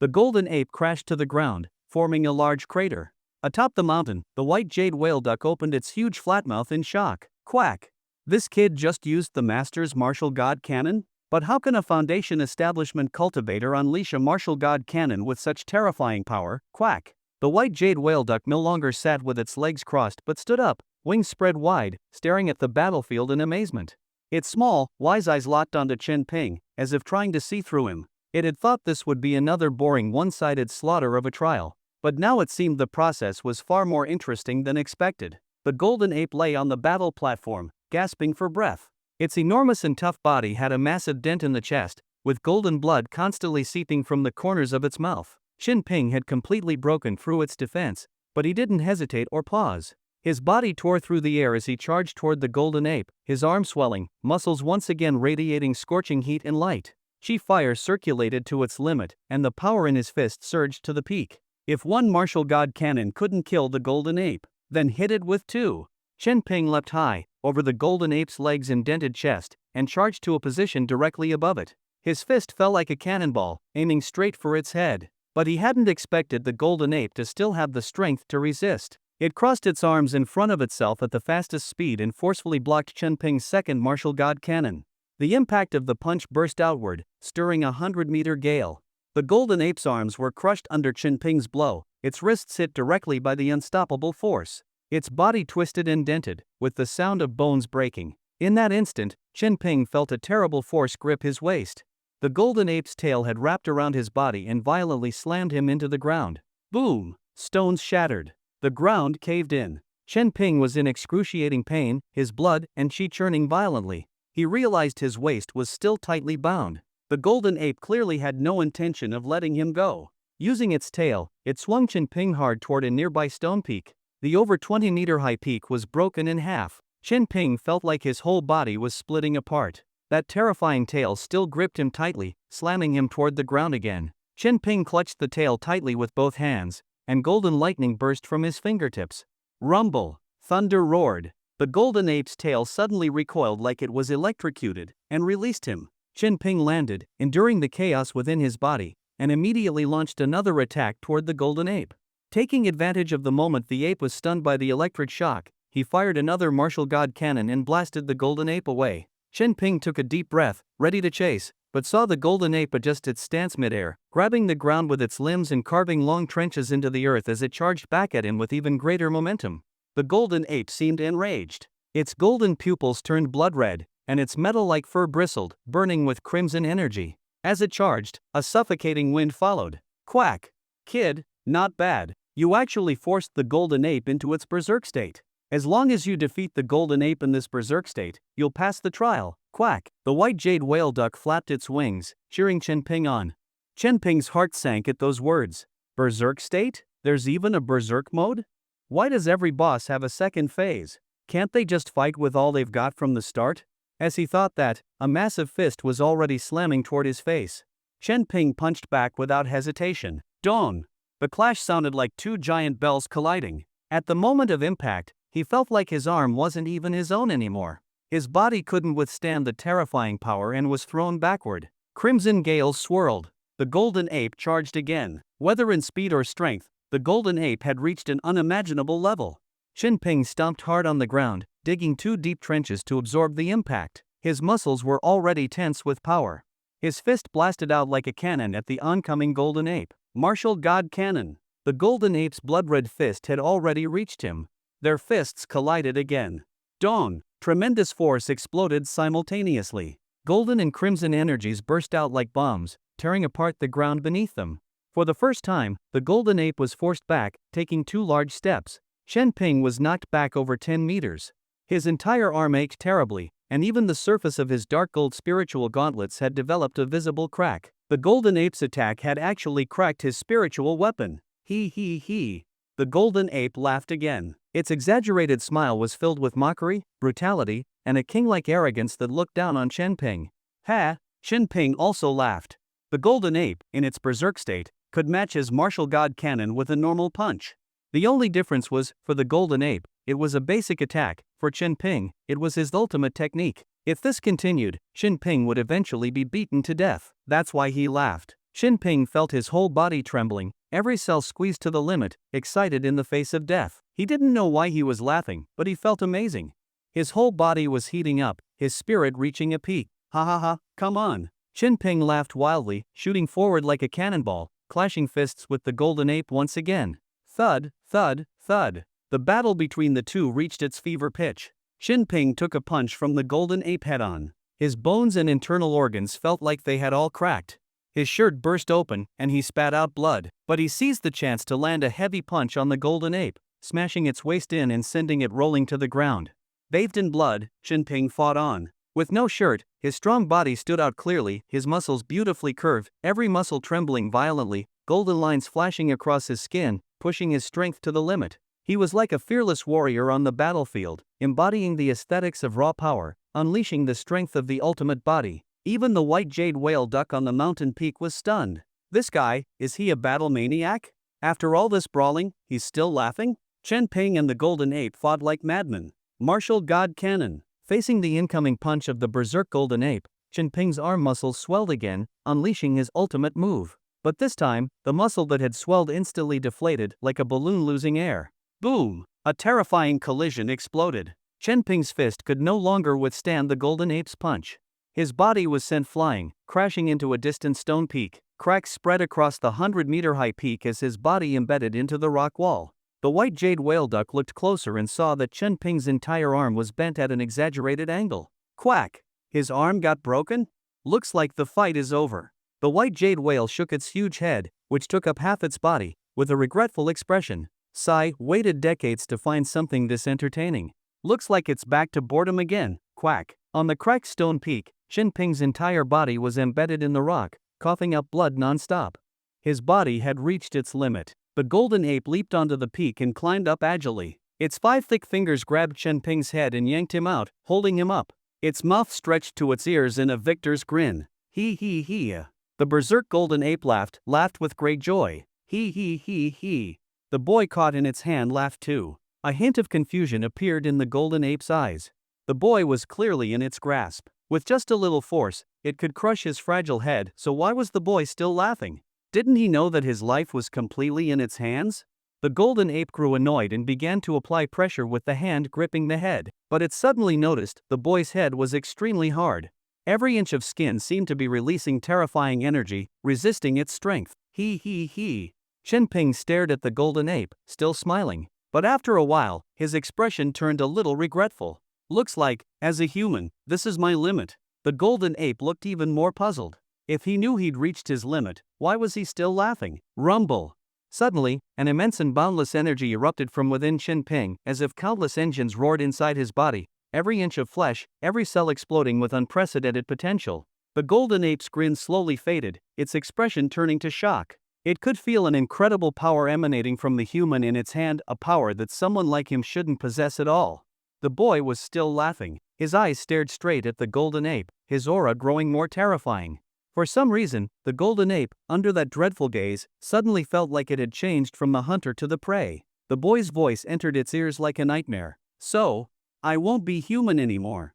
The golden ape crashed to the ground, forming a large crater. Atop the mountain, the white jade whale duck opened its huge flat mouth in shock. Quack! This kid just used the master's martial god cannon? But how can a Foundation establishment cultivator unleash a martial god cannon with such terrifying power? Quack! The white jade whale duck no longer sat with its legs crossed but stood up, wings spread wide, staring at the battlefield in amazement. Its small, wise eyes locked onto Chen Ping, as if trying to see through him. It had thought this would be another boring one-sided slaughter of a trial, but now it seemed the process was far more interesting than expected. The golden ape lay on the battle platform, gasping for breath. Its enormous and tough body had a massive dent in the chest, with golden blood constantly seeping from the corners of its mouth. Chen Ping had completely broken through its defense, but he didn't hesitate or pause. His body tore through the air as he charged toward the golden ape, his arms swelling, muscles once again radiating scorching heat and light. Chi fire circulated to its limit, and the power in his fist surged to the peak. If one martial god cannon couldn't kill the golden ape, then hit it with two. Chen Ping leapt high, over the golden ape's legs and dented chest, and charged to a position directly above it. His fist fell like a cannonball, aiming straight for its head. But he hadn't expected the golden ape to still have the strength to resist. It crossed its arms in front of itself at the fastest speed and forcefully blocked Chen Ping's second martial god cannon. The impact of the punch burst outward, stirring a 100-meter gale. The golden ape's arms were crushed under Chen Ping's blow, its wrists hit directly by the unstoppable force. Its body twisted and dented, with the sound of bones breaking. In that instant, Chen Ping felt a terrible force grip his waist. The golden ape's tail had wrapped around his body and violently slammed him into the ground. Boom! Stones shattered. The ground caved in. Chen Ping was in excruciating pain, his blood and qi churning violently. He realized his waist was still tightly bound. The golden ape clearly had no intention of letting him go. Using its tail, it swung Chen Ping hard toward a nearby stone peak. The over 20-meter-high peak was broken in half. Chen Ping felt like his whole body was splitting apart. That terrifying tail still gripped him tightly, slamming him toward the ground again. Chen Ping clutched the tail tightly with both hands, and golden lightning burst from his fingertips. Rumble! Thunder roared. The golden ape's tail suddenly recoiled like it was electrocuted, and released him. Chen Ping landed, enduring the chaos within his body, and immediately launched another attack toward the golden ape. Taking advantage of the moment the ape was stunned by the electric shock, he fired another martial god cannon and blasted the golden ape away. Chen Ping took a deep breath, ready to chase, but saw the golden ape adjust its stance midair, grabbing the ground with its limbs and carving long trenches into the earth as it charged back at him with even greater momentum. The golden ape seemed enraged. Its golden pupils turned blood red, and its metal-like fur bristled, burning with crimson energy. As it charged, a suffocating wind followed. Quack! Kid, not bad. You actually forced the golden ape into its berserk state. As long as you defeat the golden ape in this berserk state, you'll pass the trial. Quack! The white jade whale duck flapped its wings, cheering Chen Ping on. Chen Ping's heart sank at those words. Berserk state? There's even a berserk mode? Why does every boss have a second phase? Can't they just fight with all they've got from the start? As he thought that, a massive fist was already slamming toward his face. Chen Ping punched back without hesitation. Dong! The clash sounded like two giant bells colliding. At the moment of impact, he felt like his arm wasn't even his own anymore. His body couldn't withstand the terrifying power and was thrown backward. Crimson gales swirled. The golden ape charged again. Whether in speed or strength, the golden ape had reached an unimaginable level. Chen Ping stomped hard on the ground, digging 2 deep trenches to absorb the impact. His muscles were already tense with power. His fist blasted out like a cannon at the oncoming golden ape. Martial god cannon. The golden ape's blood-red fist had already reached him. Their fists collided again. Dong! Tremendous force exploded simultaneously. Golden and crimson energies burst out like bombs, tearing apart the ground beneath them. For the first time, the golden ape was forced back, taking 2 large steps. Chen Ping was knocked back over 10 meters. His entire arm ached terribly, and even the surface of his dark gold spiritual gauntlets had developed a visible crack. The golden ape's attack had actually cracked his spiritual weapon. He. The golden ape laughed again. Its exaggerated smile was filled with mockery, brutality, and a king-like arrogance that looked down on Chen-Ping. Ha! Chen-Ping also laughed. The golden ape, in its berserk state, could match his martial god cannon with a normal punch. The only difference was, for the golden ape, it was a basic attack; for Chen-Ping, it was his ultimate technique. If this continued, Chen-Ping would eventually be beaten to death. That's why he laughed. Chen-Ping felt his whole body trembling, every cell squeezed to the limit, excited in the face of death. He didn't know why he was laughing, but he felt amazing. His whole body was heating up, his spirit reaching a peak. Ha ha ha, come on. Chen-Ping laughed wildly, shooting forward like a cannonball, clashing fists with the golden ape once again. Thud, thud, thud. The battle between the two reached its fever pitch. Chen-Ping took a punch from the golden ape head-on. His bones and internal organs felt like they had all cracked. His shirt burst open, and he spat out blood, but he seized the chance to land a heavy punch on the golden ape, smashing its waist in and sending it rolling to the ground. Bathed in blood, Chen-Ping fought on. With no shirt, his strong body stood out clearly, his muscles beautifully curved, every muscle trembling violently, golden lines flashing across his skin, pushing his strength to the limit. He was like a fearless warrior on the battlefield, embodying the aesthetics of raw power, unleashing the strength of the ultimate body. Even the white jade whale duck on the mountain peak was stunned. This guy, is he a battle maniac? After all this brawling, he's still laughing? Chen-Ping and the golden ape fought like madmen. Martial god cannon. Facing the incoming punch of the berserk golden ape, Chen-Ping's arm muscles swelled again, unleashing his ultimate move. But this time, the muscle that had swelled instantly deflated like a balloon losing air. Boom! A terrifying collision exploded. Chen-Ping's fist could no longer withstand the golden ape's punch. His body was sent flying, crashing into a distant stone peak. Cracks spread across the 100-meter-high peak as his body embedded into the rock wall. The white jade whale duck looked closer and saw that Chen-Ping's entire arm was bent at an exaggerated angle. Quack! His arm got broken? Looks like the fight is over. The white jade whale shook its huge head, which took up half its body, with a regretful expression. Sigh, waited decades to find something this entertaining. Looks like it's back to boredom again. Quack! On the cracked stone peak, Chen-Ping's entire body was embedded in the rock, coughing up blood non-stop. His body had reached its limit. The golden ape leaped onto the peak and climbed up agilely. Its 5 thick fingers grabbed Chen-Ping's head and yanked him out, holding him up. Its mouth stretched to its ears in a victor's grin. Hee hee hee. The berserk golden ape laughed with great joy. Hee hee hee hee. The boy caught in its hand laughed too. A hint of confusion appeared in the golden ape's eyes. The boy was clearly in its grasp. With just a little force, it could crush his fragile head, so why was the boy still laughing? Didn't he know that his life was completely in its hands? The golden ape grew annoyed and began to apply pressure with the hand gripping the head, but it suddenly noticed the boy's head was extremely hard. Every inch of skin seemed to be releasing terrifying energy, resisting its strength. Hee hee hee. Chen-Ping stared at the golden ape, still smiling, but after a while, his expression turned a little regretful. Looks like, as a human, this is my limit. The golden ape looked even more puzzled. If he knew he'd reached his limit, why was he still laughing? Rumble! Suddenly, an immense and boundless energy erupted from within Chen-Ping, as if countless engines roared inside his body, every inch of flesh, every cell exploding with unprecedented potential. The golden ape's grin slowly faded, its expression turning to shock. It could feel an incredible power emanating from the human in its hand, a power that someone like him shouldn't possess at all. The boy was still laughing. His eyes stared straight at the golden ape, his aura growing more terrifying. For some reason, the golden ape, under that dreadful gaze, suddenly felt like it had changed from the hunter to the prey. The boy's voice entered its ears like a nightmare. So, I won't be human anymore.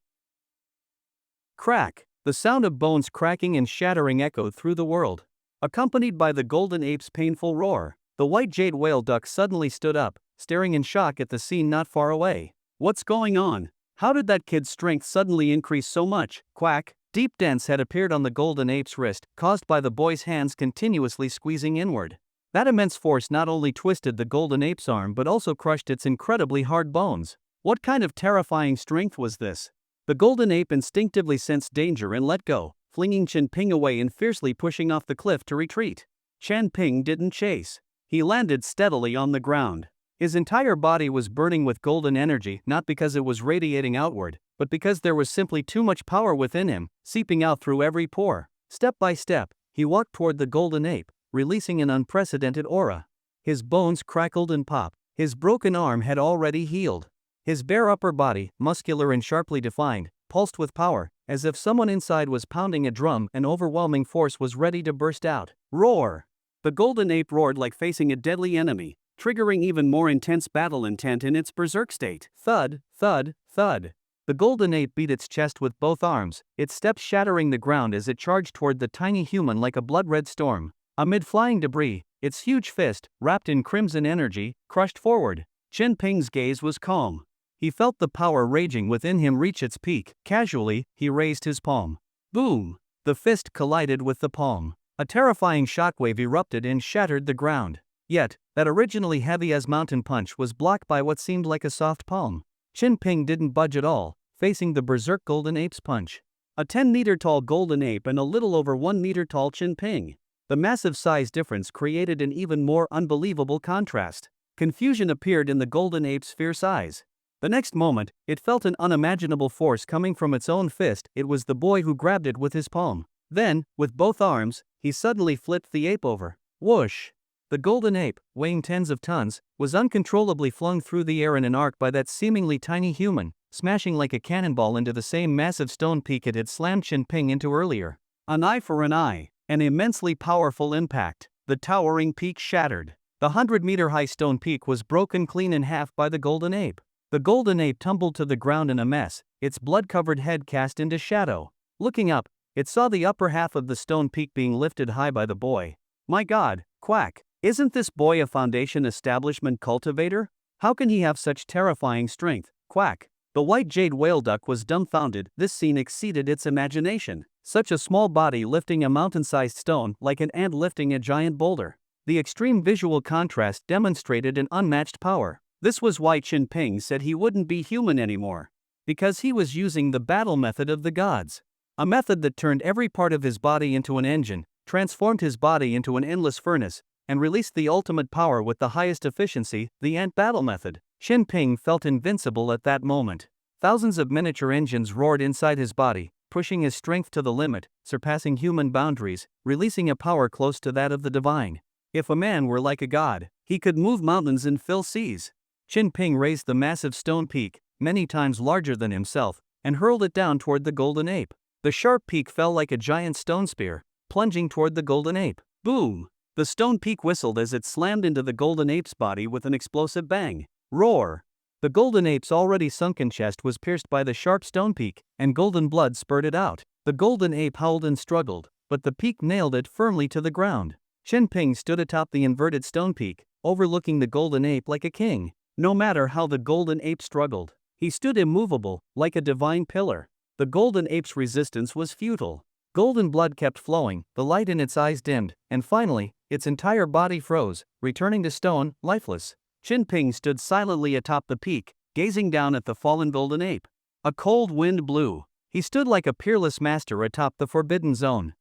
Crack! The sound of bones cracking and shattering echoed through the world. Accompanied by the golden ape's painful roar, the white jade whale duck suddenly stood up, staring in shock at the scene not far away. What's going on? How did that kid's strength suddenly increase so much? Quack! Deep dents had appeared on the golden ape's wrist, caused by the boy's hands continuously squeezing inward. That immense force not only twisted the golden ape's arm but also crushed its incredibly hard bones. What kind of terrifying strength was this? The golden ape instinctively sensed danger and let go, flinging Chen-Ping away and fiercely pushing off the cliff to retreat. Chen-Ping didn't chase. He landed steadily on the ground. His entire body was burning with golden energy, not because it was radiating outward, but because there was simply too much power within him, seeping out through every pore. Step by step, he walked toward the golden ape, releasing an unprecedented aura. His bones crackled and popped. His broken arm had already healed. His bare upper body, muscular and sharply defined, pulsed with power, as if someone inside was pounding a drum and overwhelming force was ready to burst out. Roar! The golden ape roared like facing a deadly enemy, triggering even more intense battle intent in its berserk state. Thud, thud, thud. The golden ape beat its chest with both arms, its steps shattering the ground as it charged toward the tiny human like a blood-red storm. Amid flying debris, its huge fist, wrapped in crimson energy, crushed forward. Chen Ping's gaze was calm. He felt the power raging within him reach its peak. Casually, he raised his palm. Boom! The fist collided with the palm. A terrifying shockwave erupted and shattered the ground. Yet, that originally heavy as mountain punch was blocked by what seemed like a soft palm. Chen Ping didn't budge at all, facing the berserk golden ape's punch. A 10-meter-tall golden ape and a little over 1-meter-tall Chen Ping. The massive size difference created an even more unbelievable contrast. Confusion appeared in the golden ape's fierce eyes. The next moment, it felt an unimaginable force coming from its own fist. It was the boy who grabbed it with his palm. Then, with both arms, he suddenly flipped the ape over. Whoosh! The golden ape, weighing tens of tons, was uncontrollably flung through the air in an arc by that seemingly tiny human, smashing like a cannonball into the same massive stone peak it had slammed Chen Ping into earlier. An eye for an eye, an immensely powerful impact. The towering peak shattered. The 100-meter-high stone peak was broken clean in half by the golden ape. The golden ape tumbled to the ground in a mess, its blood-covered head cast into shadow. Looking up, it saw the upper half of the stone peak being lifted high by the boy. My God, quack! Isn't this boy a Foundation establishment cultivator? How can he have such terrifying strength? Quack! The white jade whale duck was dumbfounded. This scene exceeded its imagination. Such a small body lifting a mountain-sized stone like an ant lifting a giant boulder. The extreme visual contrast demonstrated an unmatched power. This was why Chen Ping said he wouldn't be human anymore. Because he was using the battle method of the gods. A method that turned every part of his body into an engine, transformed his body into an endless furnace, and released the ultimate power with the highest efficiency, the ant battle method. Chen Ping felt invincible at that moment. Thousands of miniature engines roared inside his body, pushing his strength to the limit, surpassing human boundaries, releasing a power close to that of the divine. If a man were like a god, he could move mountains and fill seas. Chen Ping raised the massive stone peak, many times larger than himself, and hurled it down toward the golden ape. The sharp peak fell like a giant stone spear, plunging toward the golden ape. Boom! The stone peak whistled as it slammed into the golden ape's body with an explosive bang. Roar! The golden ape's already sunken chest was pierced by the sharp stone peak, and golden blood spurted out. The golden ape howled and struggled, but the peak nailed it firmly to the ground. Chen Ping stood atop the inverted stone peak, overlooking the golden ape like a king. No matter how the golden ape struggled, he stood immovable, like a divine pillar. The golden ape's resistance was futile. Golden blood kept flowing, the light in its eyes dimmed, and finally, its entire body froze, returning to stone, lifeless. Chen Ping stood silently atop the peak, gazing down at the fallen golden ape. A cold wind blew. He stood like a peerless master atop the forbidden zone.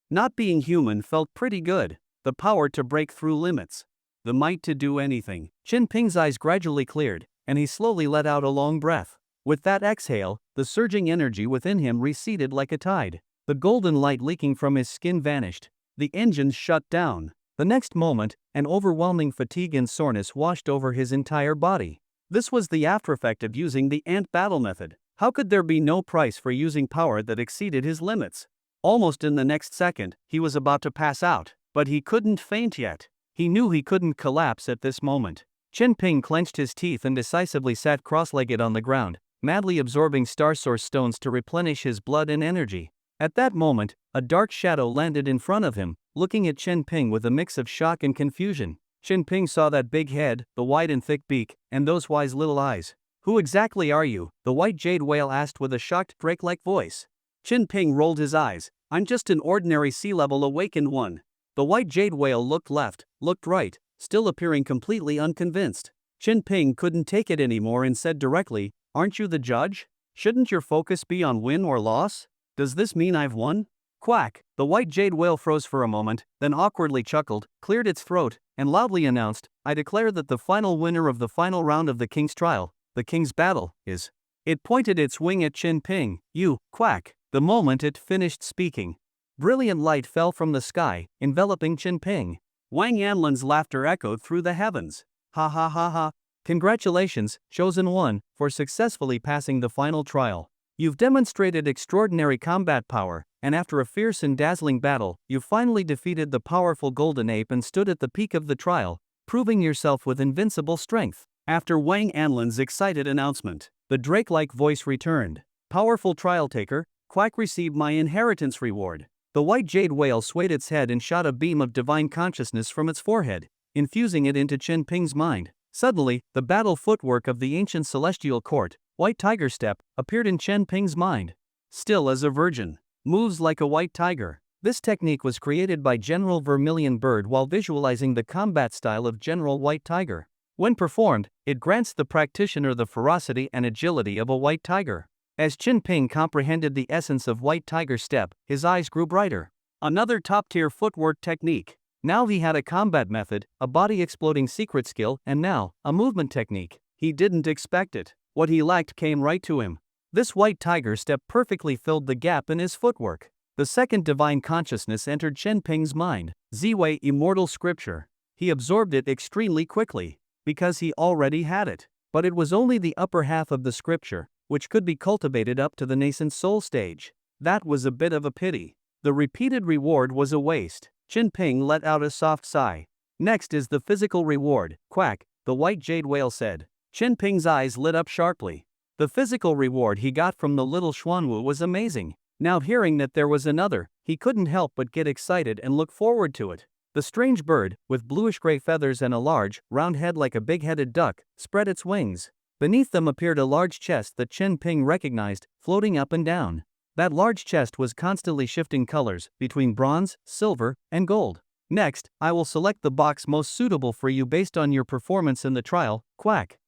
Not being human felt pretty good. The power to break through limits. The might to do anything. Chen Ping's eyes gradually cleared, and he slowly let out a long breath. With that exhale, the surging energy within him receded like a tide. The golden light leaking from his skin vanished. The engines shut down. The next moment, an overwhelming fatigue and soreness washed over his entire body. This was the aftereffect of using the ant battle method. How could there be no price for using power that exceeded his limits? Almost in the next second, he was about to pass out, but he couldn't faint yet. He knew he couldn't collapse at this moment. Chen Ping clenched his teeth and decisively sat cross-legged on the ground, madly absorbing star source stones to replenish his blood and energy. At that moment, a dark shadow landed in front of him, looking at Chen Ping with a mix of shock and confusion. Chen Ping saw that big head, the wide and thick beak, and those wise little eyes. Who exactly are you? The white jade whale asked with a shocked, drake-like voice. Chen Ping rolled his eyes. I'm just an ordinary sea-level awakened one. The white jade whale looked left, looked right, still appearing completely unconvinced. Chen Ping couldn't take it anymore and said directly, aren't you the judge? Shouldn't your focus be on win or loss? Does this mean I've won? Quack! The white jade whale froze for a moment, then awkwardly chuckled, cleared its throat, and loudly announced, I declare that the final winner of the final round of the king's trial, the king's battle, is. It pointed its wing at Chen Ping. You, quack! The moment it finished speaking, brilliant light fell from the sky, enveloping Chen Ping. Wang Anlin's laughter echoed through the heavens. Ha ha ha ha. Congratulations, Chosen One, for successfully passing the final trial. You've demonstrated extraordinary combat power, and after a fierce and dazzling battle, you finally defeated the powerful Golden Ape and stood at the peak of the trial, proving yourself with invincible strength. After Wang Anlin's excited announcement, the drake-like voice returned. Powerful trial taker, Quack received my inheritance reward. The white jade whale swayed its head and shot a beam of divine consciousness from its forehead, infusing it into Chen Ping's mind. Suddenly, the battle footwork of the ancient celestial court, White Tiger Step, appeared in Chen Ping's mind. Still as a virgin, moves like a white tiger. This technique was created by General Vermilion Bird while visualizing the combat style of General White Tiger. When performed, it grants the practitioner the ferocity and agility of a white tiger. As Chen Ping comprehended the essence of White Tiger Step, his eyes grew brighter. Another top-tier footwork technique. Now he had a combat method, a body-exploding secret skill, and now, a movement technique. He didn't expect it. What he lacked came right to him. This White Tiger Step perfectly filled the gap in his footwork. The second divine consciousness entered Chen Ping's mind, Ziwei Immortal Scripture. He absorbed it extremely quickly, because he already had it. But it was only the upper half of the scripture, which could be cultivated up to the nascent soul stage. That was a bit of a pity. The repeated reward was a waste. Chen Ping let out a soft sigh. Next is the physical reward, Quack, the white jade whale said. Chen Ping's eyes lit up sharply. The physical reward he got from the little Xuanwu was amazing. Now hearing that there was another, he couldn't help but get excited and look forward to it. The strange bird, with bluish-gray feathers and a large, round head like a big-headed duck, spread its wings. Beneath them appeared a large chest that Chen Ping recognized, floating up and down. That large chest was constantly shifting colors, between bronze, silver, and gold. Next, I will select the box most suitable for you based on your performance in the trial, Quack.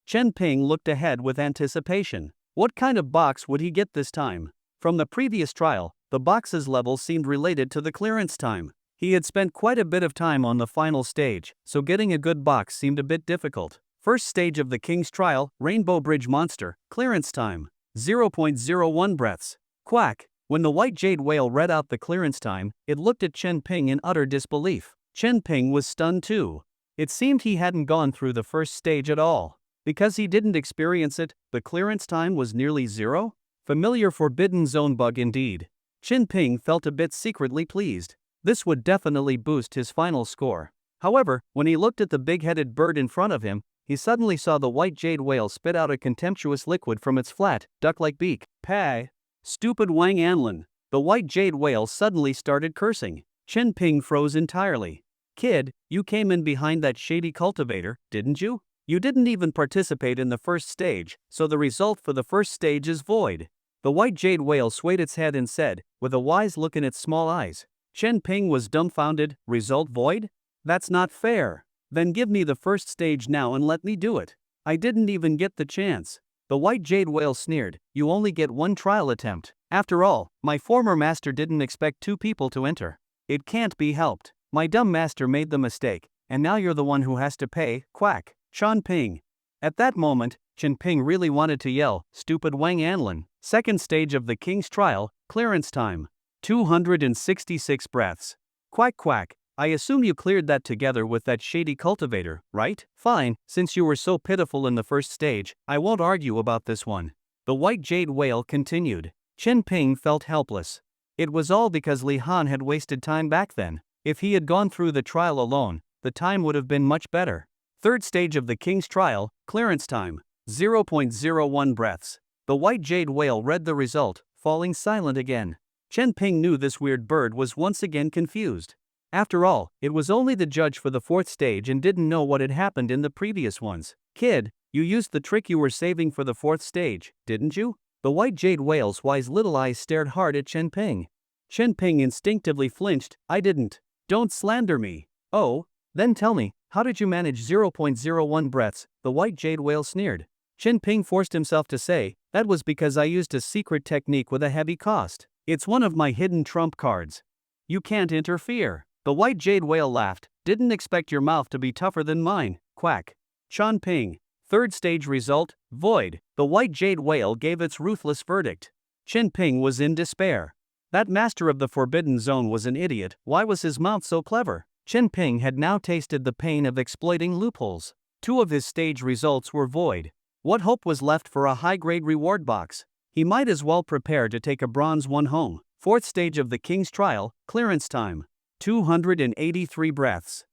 Chen Ping looked ahead with anticipation. What kind of box would he get this time? From the previous trial, the box's level seemed related to the clearance time. He had spent quite a bit of time on the final stage, so getting a good box seemed a bit difficult. First stage of the King's Trial, Rainbow Bridge Monster, clearance time, 0.01 breaths. Quack. When the white jade whale read out the clearance time, it looked at Chen Ping in utter disbelief. Chen Ping was stunned too. It seemed he hadn't gone through the first stage at all. Because he didn't experience it, the clearance time was nearly zero? Familiar forbidden zone bug indeed. Chen Ping felt a bit secretly pleased. This would definitely boost his final score. However, when he looked at the big-headed bird in front of him, he suddenly saw the white jade whale spit out a contemptuous liquid from its flat, duck-like beak. Pah! Stupid Wang Anlin. The white jade whale suddenly started cursing. Chen Ping froze entirely. Kid, you came in behind that shady cultivator, didn't you? You didn't even participate in the first stage, so the result for the first stage is void. The white jade whale swayed its head and said, with a wise look in its small eyes. Chen Ping was dumbfounded. Result void? That's not fair. Then give me the first stage now and let me do it. I didn't even get the chance. The white jade whale sneered. You only get one trial attempt. After all, my former master didn't expect two people to enter. It can't be helped. My dumb master made the mistake, and now you're the one who has to pay. Quack. Chen Ping. At that moment, Chen Ping really wanted to yell, stupid Wang Anlin. Second stage of the King's Trial, clearance time. 266 breaths. Quack quack. I assume you cleared that together with that shady cultivator, right? Fine, since you were so pitiful in the first stage, I won't argue about this one. The white jade whale continued. Chen Ping felt helpless. It was all because Li Han had wasted time back then. If he had gone through the trial alone, the time would have been much better. Third stage of the King's Trial, clearance time, 0.01 breaths. The white jade whale read the result, falling silent again. Chen Ping knew this weird bird was once again confused. After all, it was only the judge for the fourth stage and didn't know what had happened in the previous ones. Kid, you used the trick you were saving for the fourth stage, didn't you? The white jade whale's wise little eyes stared hard at Chen Ping. Chen Ping instinctively flinched. I didn't. Don't slander me. Oh, then tell me, how did you manage 0.01 breaths? The white jade whale sneered. Chen Ping forced himself to say, that was because I used a secret technique with a heavy cost. It's one of my hidden trump cards. You can't interfere. The white jade whale laughed. Didn't expect your mouth to be tougher than mine. Quack. Chen Ping. Third stage result, void. The white jade whale gave its ruthless verdict. Chen Ping was in despair. That master of the forbidden zone was an idiot. Why was his mouth so clever? Chen Ping had now tasted the pain of exploiting loopholes. 2 of his stage results were void. What hope was left for a high-grade reward box? He might as well prepare to take a bronze one home. 4th stage of the King's Trial, clearance time. 283 breaths.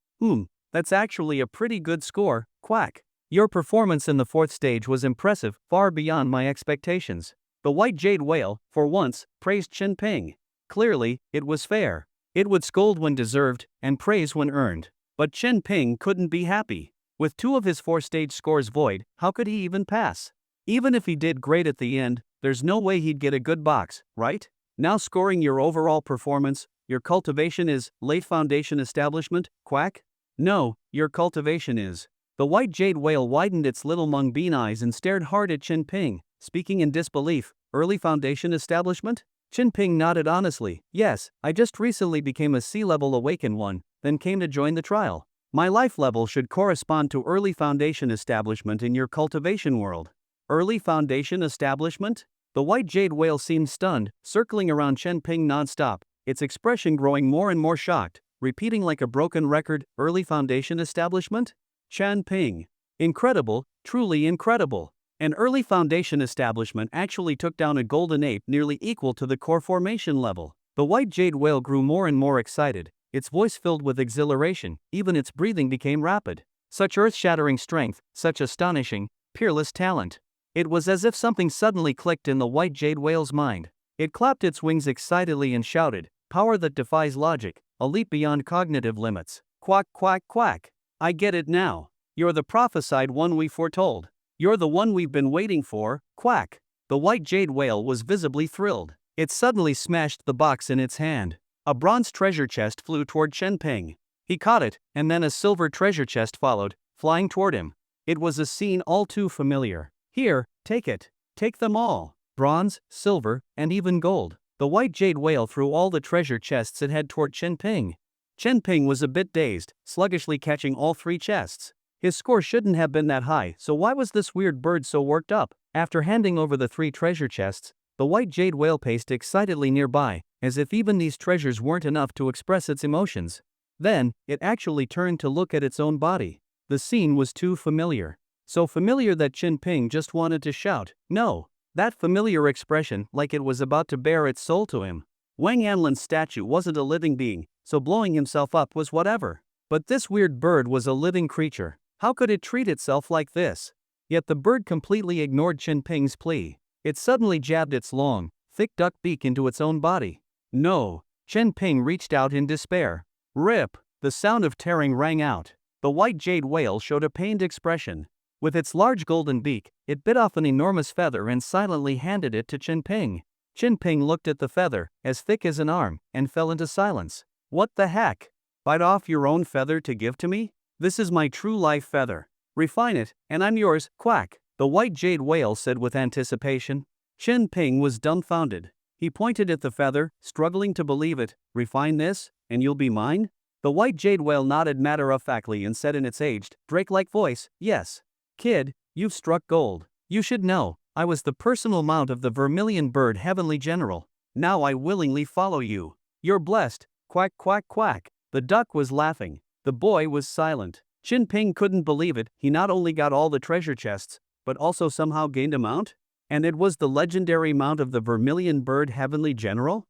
That's actually a pretty good score, quack. Your performance in the 4th stage was impressive, far beyond my expectations. The White Jade Whale, for once, praised Chen Ping. Clearly, it was fair. It would scold when deserved, and praise when earned. But Chen Ping couldn't be happy. With 2 of his 4-stage scores void, how could he even pass? Even if he did great at the end, there's no way he'd get a good box, right? Now scoring your overall performance, your cultivation is late foundation establishment, quack? No, your cultivation is. The White Jade Whale widened its little mung bean eyes and stared hard at Chen Ping, speaking in disbelief. Early foundation establishment? Chen Ping nodded honestly. Yes, I just recently became a sea-level awakened one, then came to join the trial. My life level should correspond to early foundation establishment in your cultivation world. Early foundation establishment? The White Jade Whale seemed stunned, circling around Chen Ping non-stop, its expression growing more and more shocked, repeating like a broken record, early foundation establishment? Chen Ping. Incredible, truly incredible. An early foundation establishment actually took down a golden ape nearly equal to the core formation level. The White Jade Whale grew more and more excited, its voice filled with exhilaration, even its breathing became rapid. Such earth-shattering strength, such astonishing, peerless talent. It was as if something suddenly clicked in the White Jade Whale's mind. It clapped its wings excitedly and shouted, "Power that defies logic, a leap beyond cognitive limits. Quack, quack, quack. I get it now. You're the prophesied one we foretold. You're the one we've been waiting for, quack." The White Jade Whale was visibly thrilled. It suddenly smashed the box in its hand. A bronze treasure chest flew toward Chen Ping. He caught it, and then a silver treasure chest followed, flying toward him. It was a scene all too familiar. Here, take it. Take them all. Bronze, silver, and even gold. The White Jade Whale threw all the treasure chests it had toward Chen Ping. Chen Ping was a bit dazed, sluggishly catching all 3 chests. His score shouldn't have been that high, so why was this weird bird so worked up? After handing over the 3 treasure chests, the White Jade Whale paced excitedly nearby, as if even these treasures weren't enough to express its emotions. Then, it actually turned to look at its own body. The scene was too familiar. So familiar that Chen Ping just wanted to shout, "No!" That familiar expression, like it was about to bare its soul to him. Wang Yanlin's statue wasn't a living being, so blowing himself up was whatever. But this weird bird was a living creature. How could it treat itself like this? Yet the bird completely ignored Chen Ping's plea. It suddenly jabbed its long, thick duck beak into its own body. No! Chen Ping reached out in despair. Rip! The sound of tearing rang out. The White Jade Whale showed a pained expression. With its large golden beak, it bit off an enormous feather and silently handed it to Chen Ping. Chen Ping looked at the feather, as thick as an arm, and fell into silence. What the heck? Bite off your own feather to give to me? This is my true life feather. Refine it, and I'm yours, quack. The White Jade Whale said with anticipation. Chen Ping was dumbfounded. He pointed at the feather, struggling to believe it. Refine this, and you'll be mine? The White Jade Whale nodded matter-of-factly and said in its aged, drake-like voice, "Yes. Kid, you've struck gold. You should know, I was the personal mount of the Vermilion Bird Heavenly General. Now I willingly follow you. You're blessed, quack quack quack." The duck was laughing. The boy was silent. Chen Ping couldn't believe it. He not only got all the treasure chests, but also somehow gained a mount? And it was the legendary mount of the Vermilion Bird Heavenly General?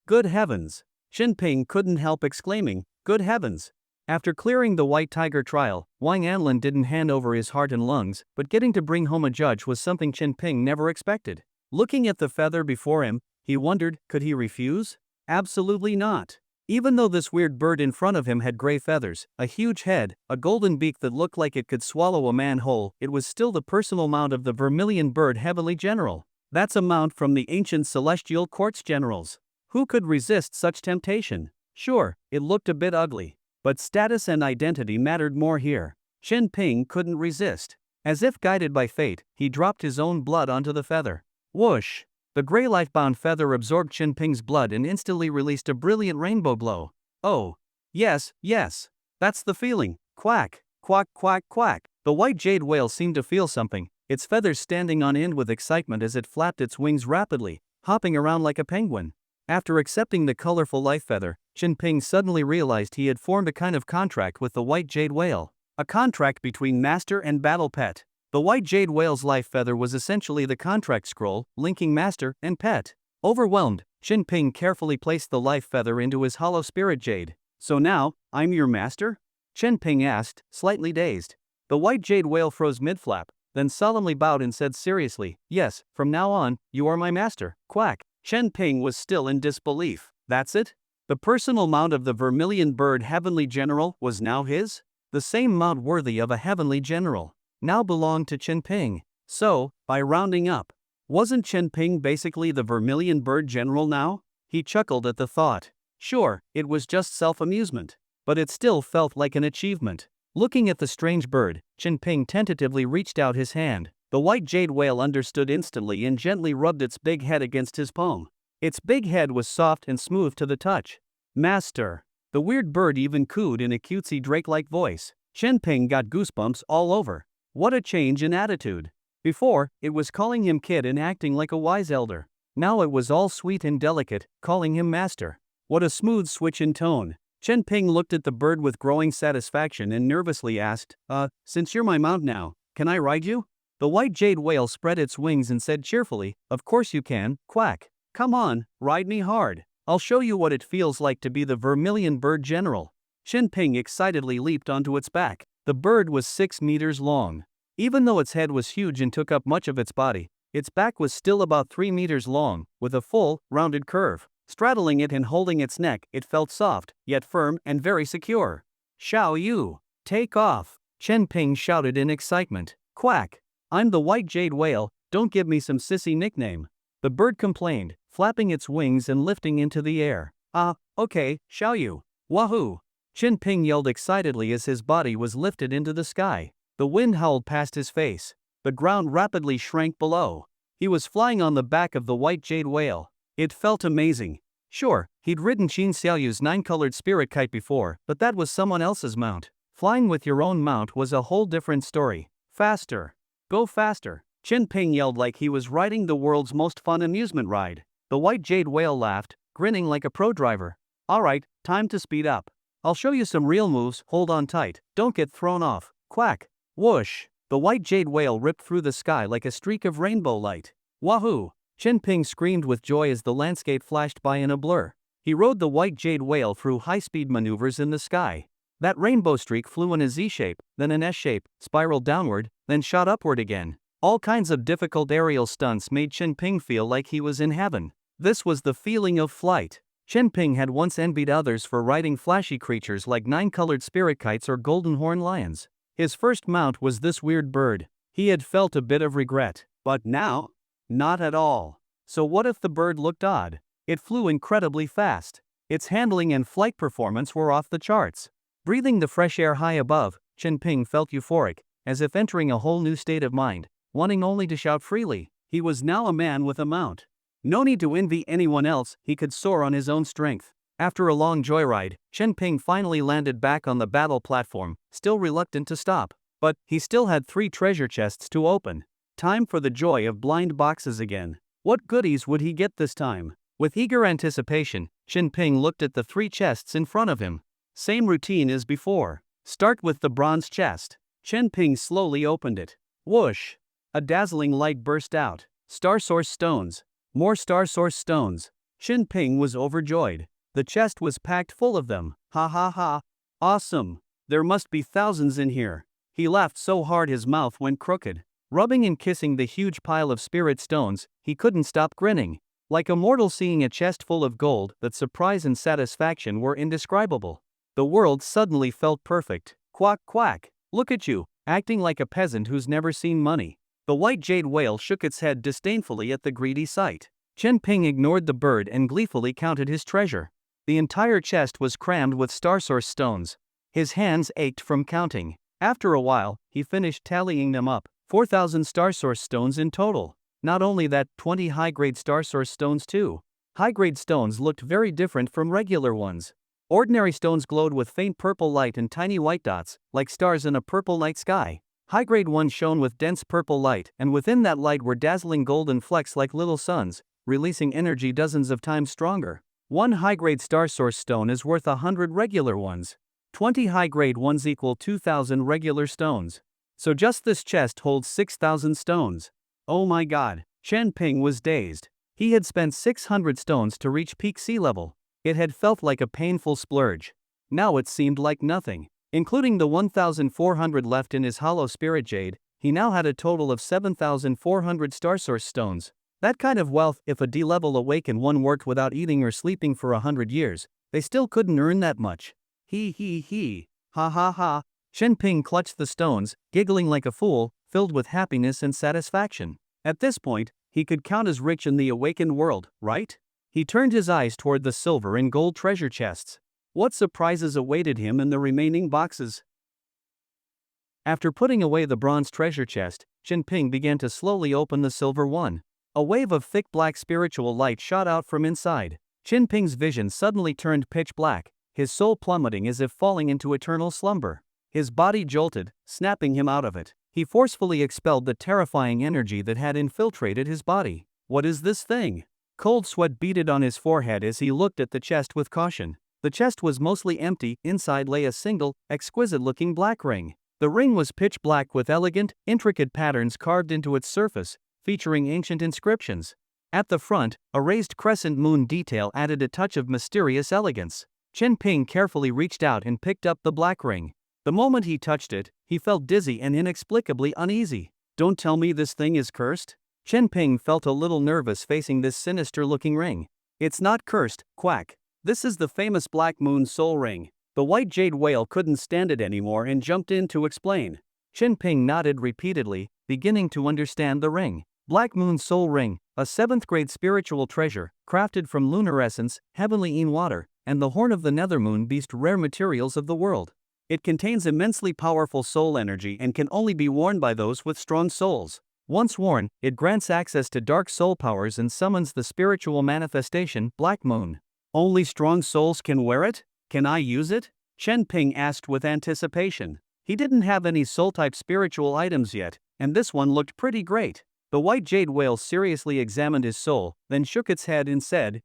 Good heavens! Chen Ping couldn't help exclaiming, "Good heavens!" After clearing the White Tiger trial, Wang Yanlin didn't hand over his heart and lungs, but getting to bring home a judge was something Chen Ping never expected. Looking at the feather before him, he wondered, could he refuse? Absolutely not. Even though this weird bird in front of him had gray feathers, a huge head, a golden beak that looked like it could swallow a man whole, it was still the personal mount of the Vermilion Bird Heavenly General. That's a mount from the ancient celestial quartz generals. Who could resist such temptation? Sure, it looked a bit ugly, but status and identity mattered more here. Chen Ping couldn't resist. As if guided by fate, he dropped his own blood onto the feather. Whoosh! The gray life-bound feather absorbed Chen Ping's blood and instantly released a brilliant rainbow glow. Oh, yes, yes. That's the feeling. Quack, quack, quack, quack. The White Jade Whale seemed to feel something, its feathers standing on end with excitement as it flapped its wings rapidly, hopping around like a penguin. After accepting the colorful life feather, Jinping suddenly realized he had formed a kind of contract with the white jade whale. A contract between master and battle pet. The white jade whale's life feather was essentially the contract scroll, linking master and pet. Overwhelmed, Jinping carefully placed the life feather into his hollow spirit jade. "So now, I'm your master?" Jinping asked, slightly dazed. The white jade whale froze mid-flap, then solemnly bowed and said seriously, "Yes, from now on, you are my master." Quack. Jinping was still in disbelief. That's it? The personal mount of the vermilion bird heavenly general was now his? The same mount worthy of a heavenly general now belonged to Jinping. So, by rounding up, wasn't Jinping basically the vermilion bird general now? He chuckled at the thought. Sure, it was just self-amusement, but it still felt like an achievement. Looking at the strange bird, Jinping tentatively reached out his hand. The white jade whale understood instantly and gently rubbed its big head against his palm. Its big head was soft and smooth to the touch. "Master." The weird bird even cooed in a cutesy Drake-like voice. Jinping got goosebumps all over. What a change in attitude. Before, it was calling him kid and acting like a wise elder. Now it was all sweet and delicate, calling him master. What a smooth switch in tone. Jinping looked at the bird with growing satisfaction and nervously asked, since you're my mount now, can I ride you?" The white jade whale spread its wings and said cheerfully, "Of course you can, quack. Come on, ride me hard. I'll show you what it feels like to be the vermilion bird general." Jinping excitedly leaped onto its back. The bird was 6 meters long. Even though its head was huge and took up much of its body, its back was still about 3 meters long, with a full, rounded curve. Straddling it and holding its neck, it felt soft, yet firm and very secure. "Xiao Yu, take off!" Jinping shouted in excitement. "Quack! I'm the white jade whale, don't give me some sissy nickname." The bird complained, flapping its wings and lifting into the air. Okay, Xiao Yu. Wahoo! Jinping yelled excitedly as his body was lifted into the sky. The wind howled past his face. The ground rapidly shrank below. He was flying on the back of the white jade whale. It felt amazing. Sure, he'd ridden Qin Xiaoyu's 9-colored spirit kite before, but that was someone else's mount. Flying with your own mount was a whole different story. Faster! Go faster! Jinping yelled like he was riding the world's most fun amusement ride. The white jade whale laughed, grinning like a pro driver. "Alright, time to speed up. I'll show you some real moves, hold on tight, don't get thrown off." Quack! Whoosh! The white jade whale ripped through the sky like a streak of rainbow light. Wahoo! Jinping screamed with joy as the landscape flashed by in a blur. He rode the white jade whale through high-speed maneuvers in the sky. That rainbow streak flew in a Z-shape, then an S-shape, spiraled downward, then shot upward again. All kinds of difficult aerial stunts made Jinping feel like he was in heaven. This was the feeling of flight. Jinping had once envied others for riding flashy creatures like 9-colored spirit kites or golden horn lions. His first mount was this weird bird. He had felt a bit of regret, but now? Not at all. So what if the bird looked odd? It flew incredibly fast. Its handling and flight performance were off the charts. Breathing the fresh air high above, Jinping felt euphoric, as if entering a whole new state of mind, wanting only to shout freely. He was now a man with a mount. No need to envy anyone else, he could soar on his own strength. After a long joyride, Jinping finally landed back on the battle platform, still reluctant to stop. But he still had 3 treasure chests to open. Time for the joy of blind boxes again. What goodies would he get this time? With eager anticipation, Jinping looked at the 3 chests in front of him. Same routine as before. Start with the bronze chest. Jinping slowly opened it. Whoosh! A dazzling light burst out. Star Source stones. More Star Source stones. Jinping was overjoyed. The chest was packed full of them. Ha ha ha. Awesome. There must be thousands in here. He laughed so hard his mouth went crooked. Rubbing and kissing the huge pile of spirit stones, he couldn't stop grinning. Like a mortal seeing a chest full of gold, that surprise and satisfaction were indescribable. The world suddenly felt perfect. Quack quack. Look at you, acting like a peasant who's never seen money. The white jade whale shook its head disdainfully at the greedy sight. Jinping ignored the bird and gleefully counted his treasure. The entire chest was crammed with Star Source stones. His hands ached from counting. After a while, he finished tallying them up. 4,000 Star Source stones in total. Not only that, 20 high-grade Star Source stones too. High-grade stones looked very different from regular ones. Ordinary stones glowed with faint purple light and tiny white dots, like stars in a purple night sky. High-grade ones shone with dense purple light, and within that light were dazzling golden flecks like little suns, releasing energy dozens of times stronger. One high-grade star source stone is worth 100 regular ones. 20 high-grade ones equal 2,000 regular stones. So just this chest holds 6,000 stones. Oh my god, Chen Ping was dazed. He had spent 600 stones to reach peak sea level. It had felt like a painful splurge. Now it seemed like nothing. Including the 1,400 left in his hollow spirit jade, he now had a total of 7,400 star source stones. That kind of wealth, if a D-level awakened one worked without eating or sleeping for 100 years, they still couldn't earn that much. He. Ha ha ha. Chen Ping clutched the stones, giggling like a fool, filled with happiness and satisfaction. At this point, he could count as rich in the awakened world, right? He turned his eyes toward the silver and gold treasure chests. What surprises awaited him in the remaining boxes? After putting away the bronze treasure chest, Chen Ping began to slowly open the silver one. A wave of thick black spiritual light shot out from inside. Chen Ping's vision suddenly turned pitch black, his soul plummeting as if falling into eternal slumber. His body jolted, snapping him out of it. He forcefully expelled the terrifying energy that had infiltrated his body. What is this thing? Cold sweat beaded on his forehead as he looked at the chest with caution. The chest was mostly empty, inside lay a single, exquisite-looking black ring. The ring was pitch black with elegant, intricate patterns carved into its surface, featuring ancient inscriptions. At the front, a raised crescent moon detail added a touch of mysterious elegance. Chen Ping carefully reached out and picked up the black ring. The moment he touched it, he felt dizzy and inexplicably uneasy. Don't tell me this thing is cursed? Chen Ping felt a little nervous facing this sinister-looking ring. It's not cursed, quack. This is the famous Black Moon Soul Ring. The white jade whale couldn't stand it anymore and jumped in to explain. Chen Ping nodded repeatedly, beginning to understand the ring. Black Moon Soul Ring, a 7th-grade spiritual treasure, crafted from lunar essence, heavenly Yin water, and the horn of the nethermoon beast, rare materials of the world. It contains immensely powerful soul energy and can only be worn by those with strong souls. Once worn, it grants access to dark soul powers and summons the spiritual manifestation, Black Moon. Only strong souls can wear it? Can I use it? Chen Ping asked with anticipation. He didn't have any soul-type spiritual items yet, and this one looked pretty great. The white jade whale seriously examined his soul, then shook its head and said,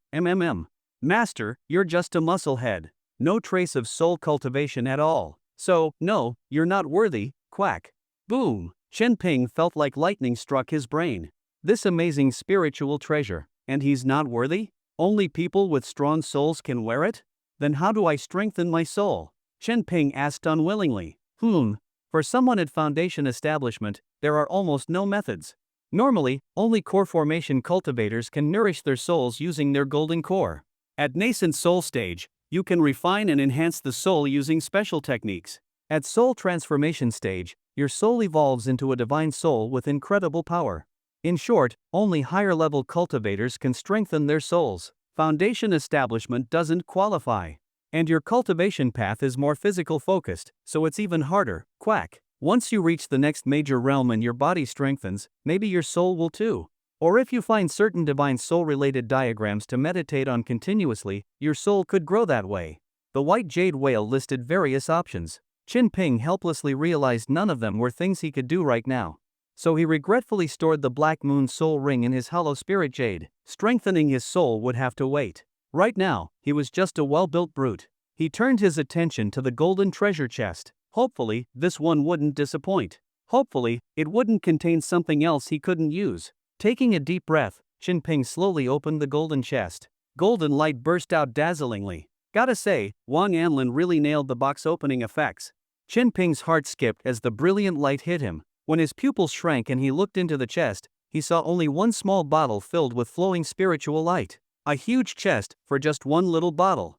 Master, you're just a muscle head. No trace of soul cultivation at all. So, no, you're not worthy, quack. Boom! Chen Ping felt like lightning struck his brain. This amazing spiritual treasure, and he's not worthy? Only people with strong souls can wear it? Then how do I strengthen my soul? Chen Ping asked unwillingly. For someone at Foundation Establishment, there are almost no methods. Normally, only core formation cultivators can nourish their souls using their golden core. At nascent soul stage, you can refine and enhance the soul using special techniques. At soul transformation stage, your soul evolves into a divine soul with incredible power. In short, only higher-level cultivators can strengthen their souls. Foundation Establishment doesn't qualify. And your cultivation path is more physical-focused, so it's even harder, quack. Once you reach the next major realm and your body strengthens, maybe your soul will too. Or if you find certain divine soul-related diagrams to meditate on continuously, your soul could grow that way. The white jade whale listed various options. Chen Ping helplessly realized none of them were things he could do right now. So he regretfully stored the Black Moon Soul Ring in his hollow spirit jade. Strengthening his soul would have to wait. Right now, he was just a well-built brute. He turned his attention to the golden treasure chest. Hopefully, this one wouldn't disappoint. Hopefully, it wouldn't contain something else he couldn't use. Taking a deep breath, Chen Ping slowly opened the golden chest. Golden light burst out dazzlingly. Gotta say, Wang Anlin really nailed the box opening effects. Chen Ping's heart skipped as the brilliant light hit him. When his pupils shrank and he looked into the chest, he saw only one small bottle filled with flowing spiritual light. A huge chest for just one little bottle.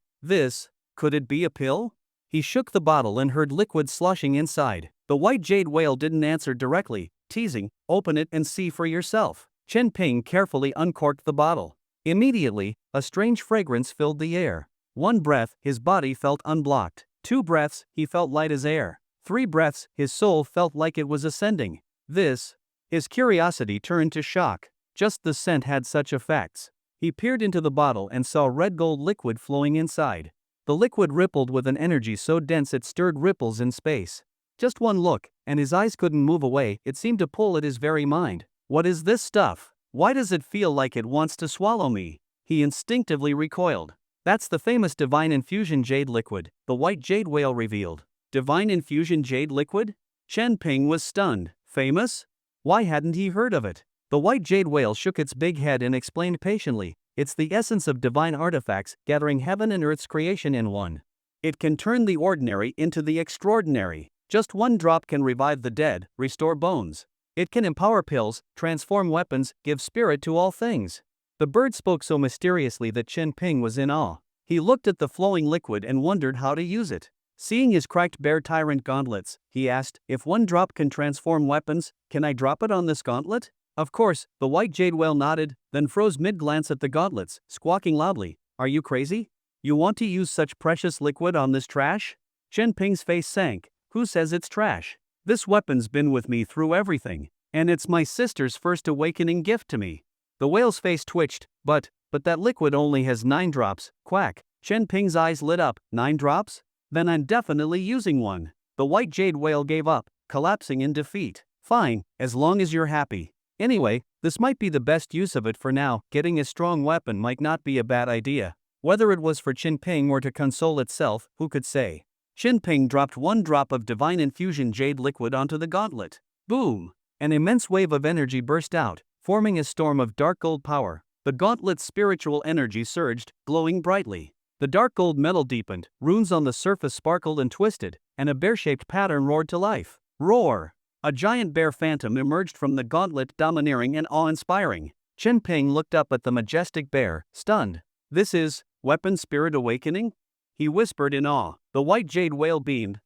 Could it be a pill? He shook the bottle and heard liquid sloshing inside. The white jade whale didn't answer directly, teasing, "Open it and see for yourself." Chen Ping carefully uncorked the bottle. Immediately, a strange fragrance filled the air. 1 breath, his body felt unblocked. 2 breaths, he felt light as air. 3 breaths, his soul felt like it was ascending. His curiosity turned to shock. Just the scent had such effects. He peered into the bottle and saw red gold liquid flowing inside. The liquid rippled with an energy so dense it stirred ripples in space. Just one look, and his eyes couldn't move away, it seemed to pull at his very mind. What is this stuff? Why does it feel like it wants to swallow me? He instinctively recoiled. That's the famous Divine Infusion Jade Liquid, the White Jade Whale revealed. Divine Infusion Jade Liquid? Chen Ping was stunned. Famous? Why hadn't he heard of it? The White Jade Whale shook its big head and explained patiently, it's the essence of divine artifacts, gathering heaven and earth's creation in one. It can turn the ordinary into the extraordinary. Just one drop can revive the dead, restore bones. It can empower pills, transform weapons, give spirit to all things. The bird spoke so mysteriously that Chen Ping was in awe. He looked at the flowing liquid and wondered how to use it. Seeing his cracked bear tyrant gauntlets, he asked, if one drop can transform weapons, can I drop it on this gauntlet? Of course, the White Jade Whale nodded, then froze mid-glance at the gauntlets, squawking loudly, are you crazy? You want to use such precious liquid on this trash? Chen Ping's face sank. Who says it's trash? This weapon's been with me through everything, and it's my sister's first awakening gift to me. The whale's face twitched, but that liquid only has 9 drops, quack. Chen Ping's eyes lit up, 9 drops? Then I'm definitely using one. The White Jade Whale gave up, collapsing in defeat. Fine, as long as you're happy. Anyway, this might be the best use of it for now. Getting a strong weapon might not be a bad idea. Whether it was for Chen Ping or to console itself, who could say? Chen Ping dropped 1 drop of Divine Infusion Jade Liquid onto the gauntlet. Boom! An immense wave of energy burst out, forming a storm of dark gold power. The gauntlet's spiritual energy surged, glowing brightly. The dark gold metal deepened, runes on the surface sparkled and twisted, and a bear-shaped pattern roared to life. Roar! A giant bear phantom emerged from the gauntlet, domineering and awe-inspiring. Chen Ping looked up at the majestic bear, stunned. This is Weapon Spirit Awakening? He whispered in awe. The White Jade Whale beamed.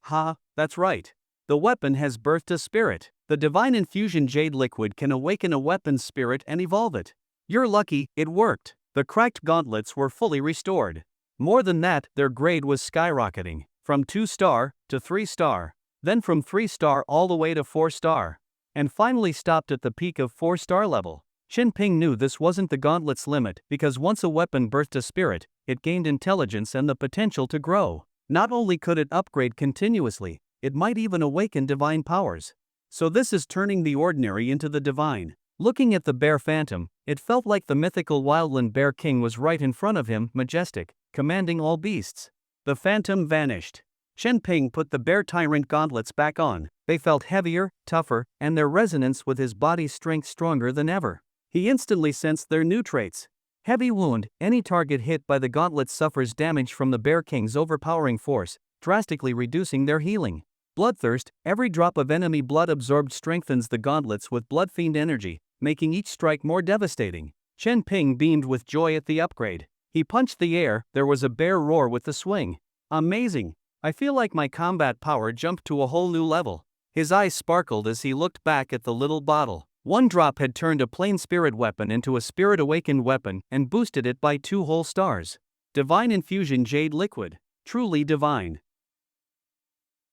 That's right. The weapon has birthed a spirit. The Divine Infusion Jade Liquid can awaken a weapon's spirit and evolve it. You're lucky, it worked. The cracked gauntlets were fully restored. More than that, their grade was skyrocketing. From 2-star to 3-star. Then from 3-star all the way to 4-star. And finally stopped at the peak of 4-star level. Chen Ping knew this wasn't the gauntlet's limit, because once a weapon birthed a spirit, it gained intelligence and the potential to grow. Not only could it upgrade continuously, it might even awaken divine powers. So this is turning the ordinary into the divine. Looking at the bear phantom, it felt like the mythical wildland bear king was right in front of him, majestic, commanding all beasts. The phantom vanished. Chen Ping put the bear tyrant gauntlets back on. They felt heavier, tougher, and their resonance with his body's strength stronger than ever. He instantly sensed their new traits. Heavy wound, any target hit by the gauntlet suffers damage from the Bear King's overpowering force, drastically reducing their healing. Bloodthirst, every drop of enemy blood absorbed strengthens the gauntlets with blood fiend energy, making each strike more devastating. Chen Ping beamed with joy at the upgrade. He punched the air, there was a bear roar with the swing. Amazing! I feel like my combat power jumped to a whole new level. His eyes sparkled as he looked back at the little bottle. 1 drop had turned a plain spirit weapon into a spirit awakened weapon and boosted it by 2 whole stars. Divine Infusion Jade Liquid. Truly divine.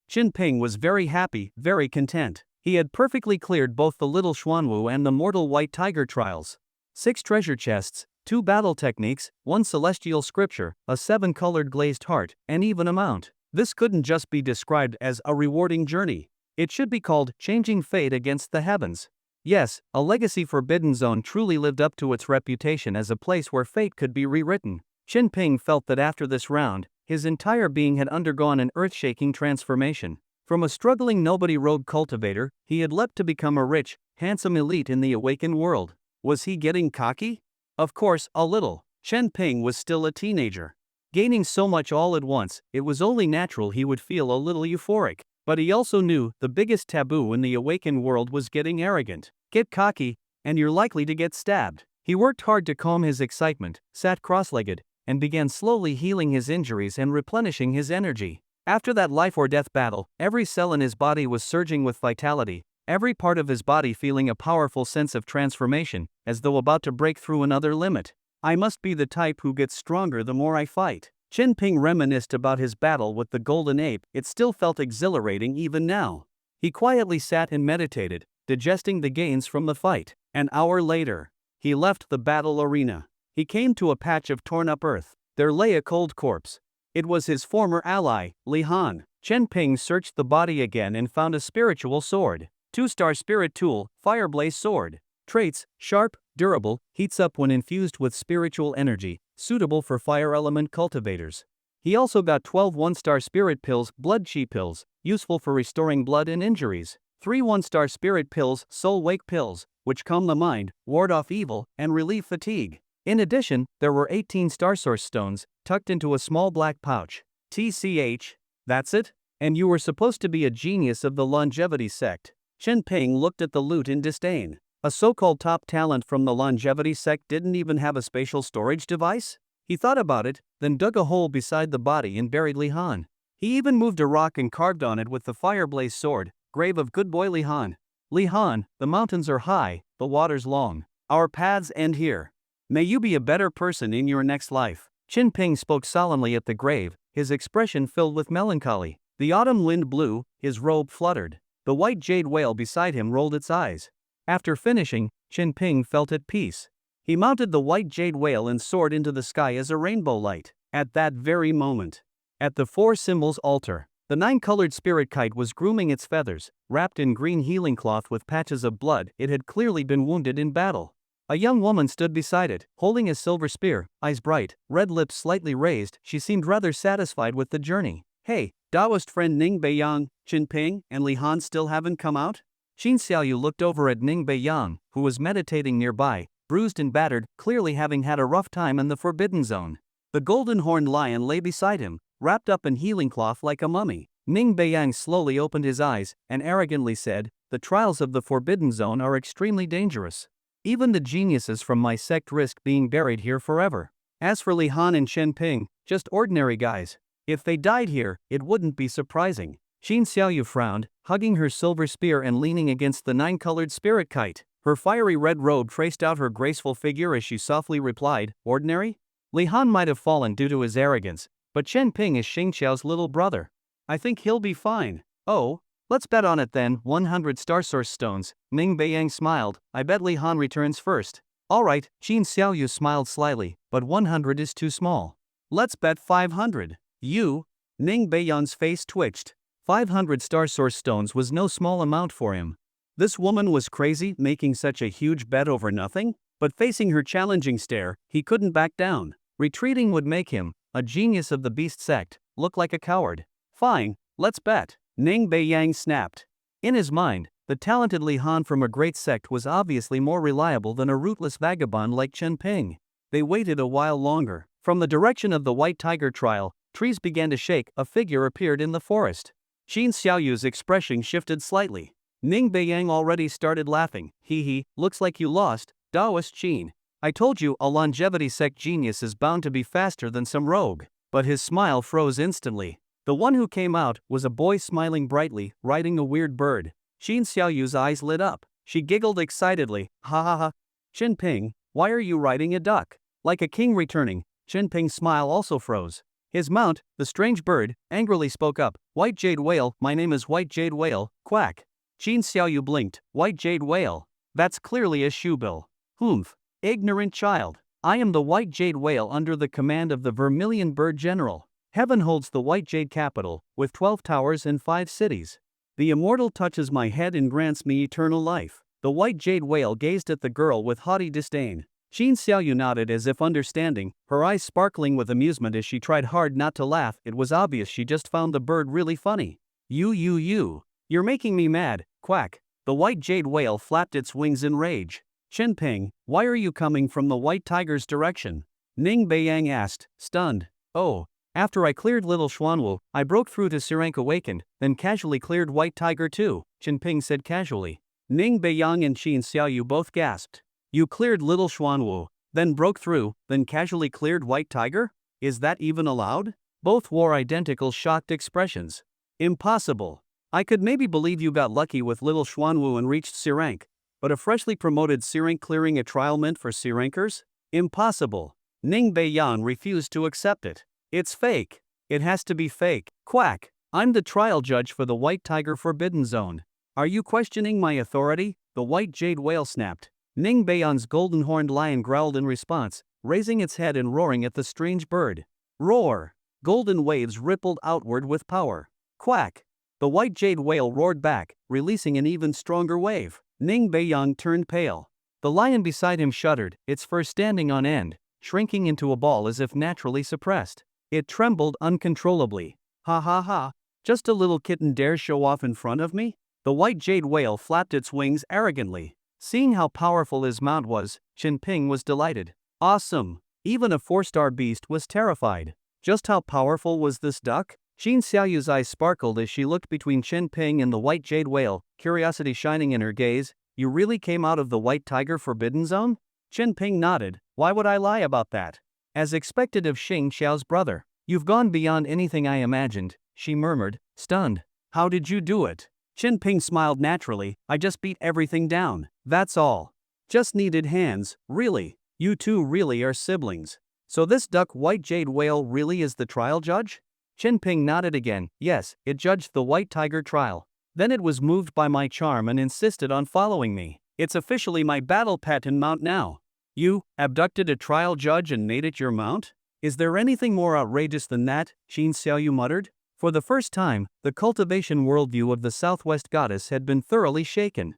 Chen Ping was very happy, very content. He had perfectly cleared both the Little Xuanwu and the Mortal White Tiger trials. 6 treasure chests, 2 battle techniques, 1 celestial scripture, a 7-colored glazed heart, and even a mount. This couldn't just be described as a rewarding journey. It should be called changing fate against the heavens. Yes, a Legacy Forbidden Zone truly lived up to its reputation as a place where fate could be rewritten. Chen Ping felt that after this round, his entire being had undergone an earth-shaking transformation. From a struggling nobody rogue cultivator, he had leapt to become a rich, handsome elite in the awakened world. Was he getting cocky? Of course, a little. Chen Ping was still a teenager. Gaining so much all at once, it was only natural he would feel a little euphoric. But he also knew the biggest taboo in the awakened world was getting arrogant. Get cocky, and you're likely to get stabbed. He worked hard to calm his excitement, sat cross-legged, and began slowly healing his injuries and replenishing his energy. After that life-or-death battle, every cell in his body was surging with vitality, every part of his body feeling a powerful sense of transformation, as though about to break through another limit. I must be the type who gets stronger the more I fight. Chen Ping reminisced about his battle with the golden ape. It still felt exhilarating even now. He quietly sat and meditated, digesting the gains from the fight. An hour later, he left the battle arena. He came to a patch of torn-up earth. There lay a cold corpse. It was his former ally, Li Han. Chen Ping searched the body again and found a spiritual sword. 2-star spirit tool, Fireblaze sword. Traits: sharp, durable, heats up when infused with spiritual energy, suitable for fire element cultivators. He also got 12 1-star spirit pills, blood chi pills, useful for restoring blood in injuries. 3 1-star spirit pills, soul wake pills, which calm the mind, ward off evil, and relieve fatigue. In addition, there were 18 star source stones, tucked into a small black pouch. TCH. That's it? And you were supposed to be a genius of the longevity sect. Chen Ping looked at the loot in disdain. A so-called top talent from the longevity sect didn't even have a spatial storage device? He thought about it, then dug a hole beside the body and buried Li Han. He even moved a rock and carved on it with the fireblaze sword, grave of good boy Li Han. Li Han, the mountains are high, the water's long. Our paths end here. May you be a better person in your next life. Chen Ping spoke solemnly at the grave, his expression filled with melancholy. The autumn wind blew, his robe fluttered. The white jade whale beside him rolled its eyes. After finishing, Chen Ping felt at peace. He mounted the white jade whale and soared into the sky as a rainbow light. At that very moment, at the four symbols altar, the 9-colored spirit kite was grooming its feathers, wrapped in green healing cloth with patches of blood. It had clearly been wounded in battle. A young woman stood beside it, holding a silver spear, eyes bright, red lips slightly raised. She seemed rather satisfied with the journey. Hey, Taoist friend Ning Beiyang, Chen Ping, and Li Han still haven't come out? Qin Xiaoyu looked over at Ning Beiyang, who was meditating nearby, bruised and battered, clearly having had a rough time in the Forbidden Zone. The golden-horned lion lay beside him, wrapped up in healing cloth like a mummy. Ning Beiyang slowly opened his eyes and arrogantly said, "The trials of the Forbidden Zone are extremely dangerous. Even the geniuses from my sect risk being buried here forever. As for Li Han and Chen Ping, just ordinary guys. If they died here, it wouldn't be surprising." Qin Xiaoyu frowned, hugging her silver spear and leaning against the 9-colored spirit kite. Her fiery red robe traced out her graceful figure as she softly replied, "Ordinary? Li Han might have fallen due to his arrogance, but Chen Ping is Xing Qiao's little brother. I think he'll be fine." "Oh, let's bet on it then." 100 star source stones. Ning Beiyang smiled. "I bet Li Han returns first." "Alright," Qin Xiaoyu smiled slyly, "but 100 is too small. Let's bet 500. You?" Ning Beiyang's face twitched. 500 star source stones was no small amount for him. This woman was crazy, making such a huge bet over nothing? But facing her challenging stare, he couldn't back down. Retreating would make him, a genius of the beast sect, look like a coward. "Fine, let's bet." Ning Beiyang snapped. In his mind, the talented Li Han from a great sect was obviously more reliable than a rootless vagabond like Chen Ping. They waited a while longer. From the direction of the White Tiger trial, trees began to shake. A figure appeared in the forest. Qin Xiaoyu's expression shifted slightly. Ning Beiyang already started laughing. "Hee, looks like you lost, Taoist Qin. I told you a longevity sect genius is bound to be faster than some rogue." But his smile froze instantly. The one who came out was a boy smiling brightly, riding a weird bird. Qin Xiaoyu's eyes lit up. She giggled excitedly. "Ha ha ha. Chen Ping, why are you riding a duck?" Like a king returning, Chen Ping's smile also froze. His mount, the strange bird, angrily spoke up. "White Jade Whale, my name is White Jade Whale, quack." Qin Xiaoyu blinked. "White Jade Whale? That's clearly a shoebill." "Humph. Ignorant child. I am the White Jade Whale under the command of the Vermilion Bird General. Heaven holds the White Jade capital, with 12 towers and 5 cities. The immortal touches my head and grants me eternal life." The White Jade Whale gazed at the girl with haughty disdain. Qin Xiaoyu nodded as if understanding, her eyes sparkling with amusement as she tried hard not to laugh. It was obvious she just found the bird really funny. You're making me mad, quack." The White Jade Whale flapped its wings in rage. "Chen Ping, why are you coming from the White Tiger's direction?" Ning Beiyang asked, stunned. "Oh, after I cleared Little Xuanwu, I broke through to S-Rank Awakened, then casually cleared White Tiger too," Chen Ping said casually. Ning Beiyang and Qin Xiaoyu both gasped. "You cleared Little Xuanwu, then broke through, then casually cleared White Tiger? Is that even allowed?" Both wore identical shocked expressions. "Impossible. I could maybe believe you got lucky with Little Xuanwu and reached S-Rank, but a freshly promoted S-Rank clearing a trial meant for S-Rankers? Impossible." Ning Beiyang refused to accept it. "It's fake. It has to be fake, quack. I'm the trial judge for the White Tiger Forbidden Zone. Are you questioning my authority?" The White Jade Whale snapped. Ning Beiyang's golden-horned lion growled in response, raising its head and roaring at the strange bird. Roar! Golden waves rippled outward with power. Quack! The White Jade Whale roared back, releasing an even stronger wave. Ning Beiyang turned pale. The lion beside him shuddered, its fur standing on end, shrinking into a ball as if naturally suppressed. It trembled uncontrollably. Ha ha ha, just a little kitten dares show off in front of me? The white jade whale flapped its wings arrogantly. Seeing how powerful his mount was, Qin Ping was delighted. Awesome! Even a 4-star beast was terrified. Just how powerful was this duck? Qin Xiaoyu's eyes sparkled as she looked between Qin Ping and the white jade whale, curiosity shining in her gaze. You really came out of the white tiger forbidden zone? Qin Ping nodded. Why would I lie about that? As expected of Xing Xiao's brother. You've gone beyond anything I imagined, she murmured, stunned. How did you do it? Qin Ping smiled naturally. I just beat everything down. That's all. Just needed hands, really. You two really are siblings. So this duck white jade whale really is the trial judge? Qin Ping nodded again. Yes, it judged the white tiger trial. Then it was moved by my charm and insisted on following me. It's officially my battle pet and mount now. You abducted a trial judge and made it your mount? Is there anything more outrageous than that? Qin Xiaoyu muttered. For the first time, the cultivation worldview of the Southwest goddess had been thoroughly shaken.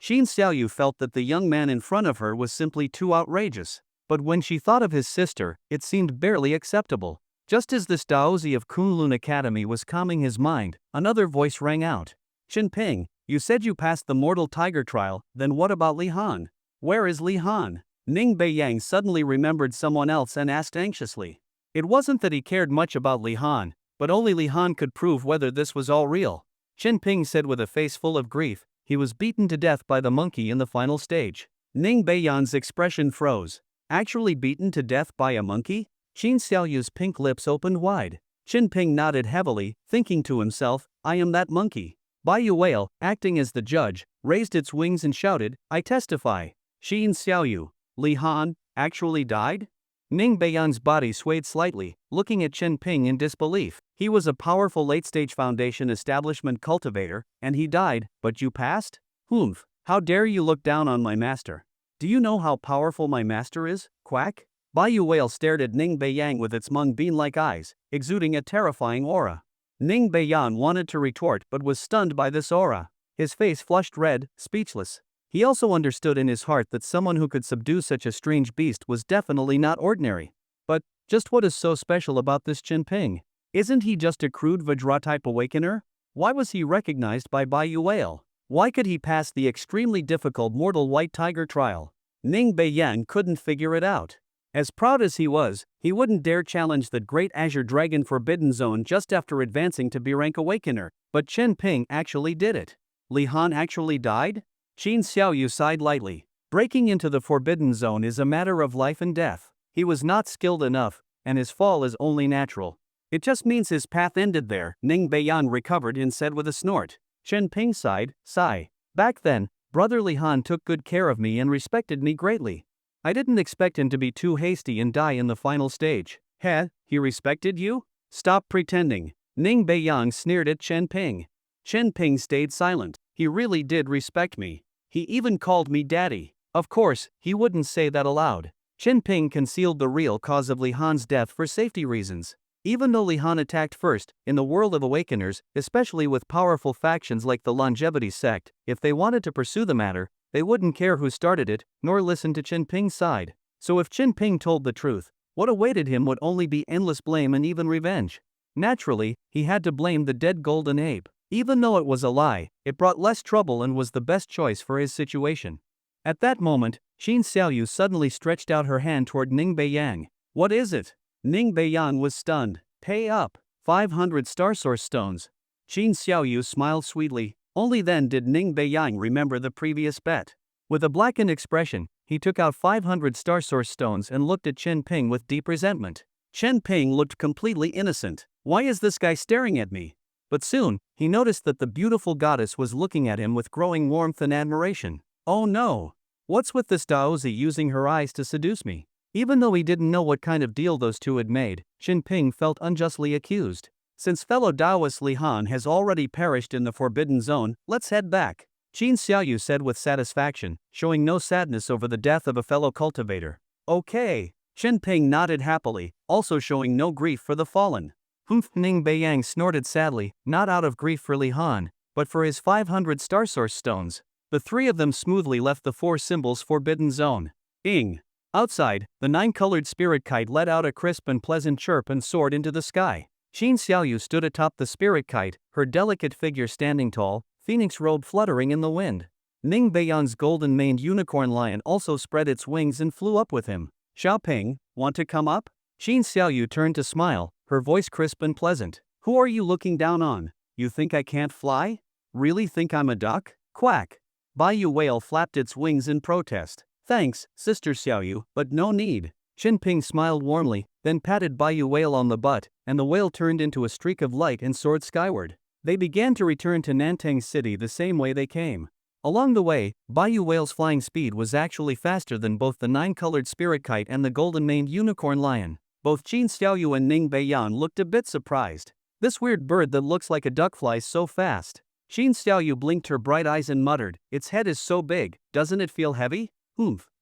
Qin Xiaoyu felt that the young man in front of her was simply too outrageous. But when she thought of his sister, it seemed barely acceptable. Just as this Daozi of Kunlun Academy was calming his mind, another voice rang out. Qin Ping, you said you passed the mortal tiger trial, then what about Li Han? Where is Li Han? Ning Beiyang suddenly remembered someone else and asked anxiously. It wasn't that he cared much about Li Han, but only Li Han could prove whether this was all real. Qin Ping said with a face full of grief, he was beaten to death by the monkey in the final stage. Ning Beiyang's expression froze. Actually beaten to death by a monkey? Qin Xiaoyu's pink lips opened wide. Qin Ping nodded heavily, thinking to himself, I am that monkey. Baiyu Whale, acting as the judge, raised its wings and shouted, I testify. Qin Xiaoyu, Li Han, actually died? Ning Beiyang's body swayed slightly, looking at Qin Ping in disbelief. He was a powerful late-stage foundation establishment cultivator, and he died, but you passed? Humph, how dare you look down on my master? Do you know how powerful my master is? Quack? Baiyu Whale stared at Ning Beiyang with its mung bean-like eyes, exuding a terrifying aura. Ning Beiyang wanted to retort but was stunned by this aura. His face flushed red, speechless. He also understood in his heart that someone who could subdue such a strange beast was definitely not ordinary. But, just what is so special about this Qin Ping? Isn't he just a crude Vajra-type awakener? Why was he recognized by Baiyu Whale? Why could he pass the extremely difficult mortal white tiger trial? Ning Beiyang couldn't figure it out. As proud as he was, he wouldn't dare challenge the Great Azure Dragon Forbidden Zone just after advancing to B-Rank Awakener, but Qin Ping actually did it. Li Han actually died? Qin Xiaoyu sighed lightly. Breaking into the Forbidden Zone is a matter of life and death. He was not skilled enough, and his fall is only natural. It just means his path ended there, Ning Beiyang recovered and said with a snort. Qin Ping sighed, sigh. Back then, Brother Li Han took good care of me and respected me greatly. I didn't expect him to be too hasty and die in the final stage. Heh, he respected you? Stop pretending. Ning Beiyang sneered at Qin Ping. Qin Ping stayed silent. He really did respect me. He even called me daddy. Of course, he wouldn't say that aloud. Qin Ping concealed the real cause of Li Han's death for safety reasons. Even though Li Han attacked first, in the world of awakeners, especially with powerful factions like the Longevity sect, if they wanted to pursue the matter, they wouldn't care who started it, nor listen to Qin Ping's side. So if Qin Ping told the truth, what awaited him would only be endless blame and even revenge. Naturally, he had to blame the dead golden ape. Even though it was a lie, it brought less trouble and was the best choice for his situation. At that moment, Qin Xiaoyu suddenly stretched out her hand toward Ning Beiyang. What is it? Ning Beiyang was stunned. Pay up. 500 star source stones. Qin Xiaoyu smiled sweetly. Only then did Ning Beiyang remember the previous bet. With a blackened expression, he took out 500 star source stones and looked at Qin Ping with deep resentment. Qin Ping looked completely innocent. Why is this guy staring at me? But soon, he noticed that the beautiful goddess was looking at him with growing warmth and admiration. Oh no! What's with this Daozi using her eyes to seduce me? Even though he didn't know what kind of deal those two had made, Qin Ping felt unjustly accused. Since fellow Taoist Li Han has already perished in the Forbidden Zone, let's head back. Qin Xiaoyu said with satisfaction, showing no sadness over the death of a fellow cultivator. Okay. Qin Ping nodded happily, also showing no grief for the fallen. Humph! Ning Beiyang snorted sadly, not out of grief for Li Han, but for his 500 star source stones. The three of them smoothly left the four symbols forbidden zone. Ing. Outside, the nine-colored spirit kite let out a crisp and pleasant chirp and soared into the sky. Qin Xiaoyu stood atop the spirit kite, her delicate figure standing tall, phoenix robe fluttering in the wind. Ning Beiyan's golden-maned unicorn lion also spread its wings and flew up with him. Xiaoping, want to come up? Qin Xiaoyu turned to smile, her voice crisp and pleasant. Who are you looking down on? You think I can't fly? Really think I'm a duck? Quack. Baiyu whale flapped its wings in protest. Thanks, Sister Xiaoyu, but no need. Qinping smiled warmly, then patted Baiyu whale on the butt, and the whale turned into a streak of light and soared skyward. They began to return to Nantang City the same way they came. Along the way, Baiyu whale's flying speed was actually faster than both the nine-colored spirit kite and the golden-maned unicorn lion. Both Qin Xiaoyu and Ning Beiyan looked a bit surprised. This weird bird that looks like a duck flies so fast. Qin Xiaoyu blinked her bright eyes and muttered, its head is so big, doesn't it feel heavy?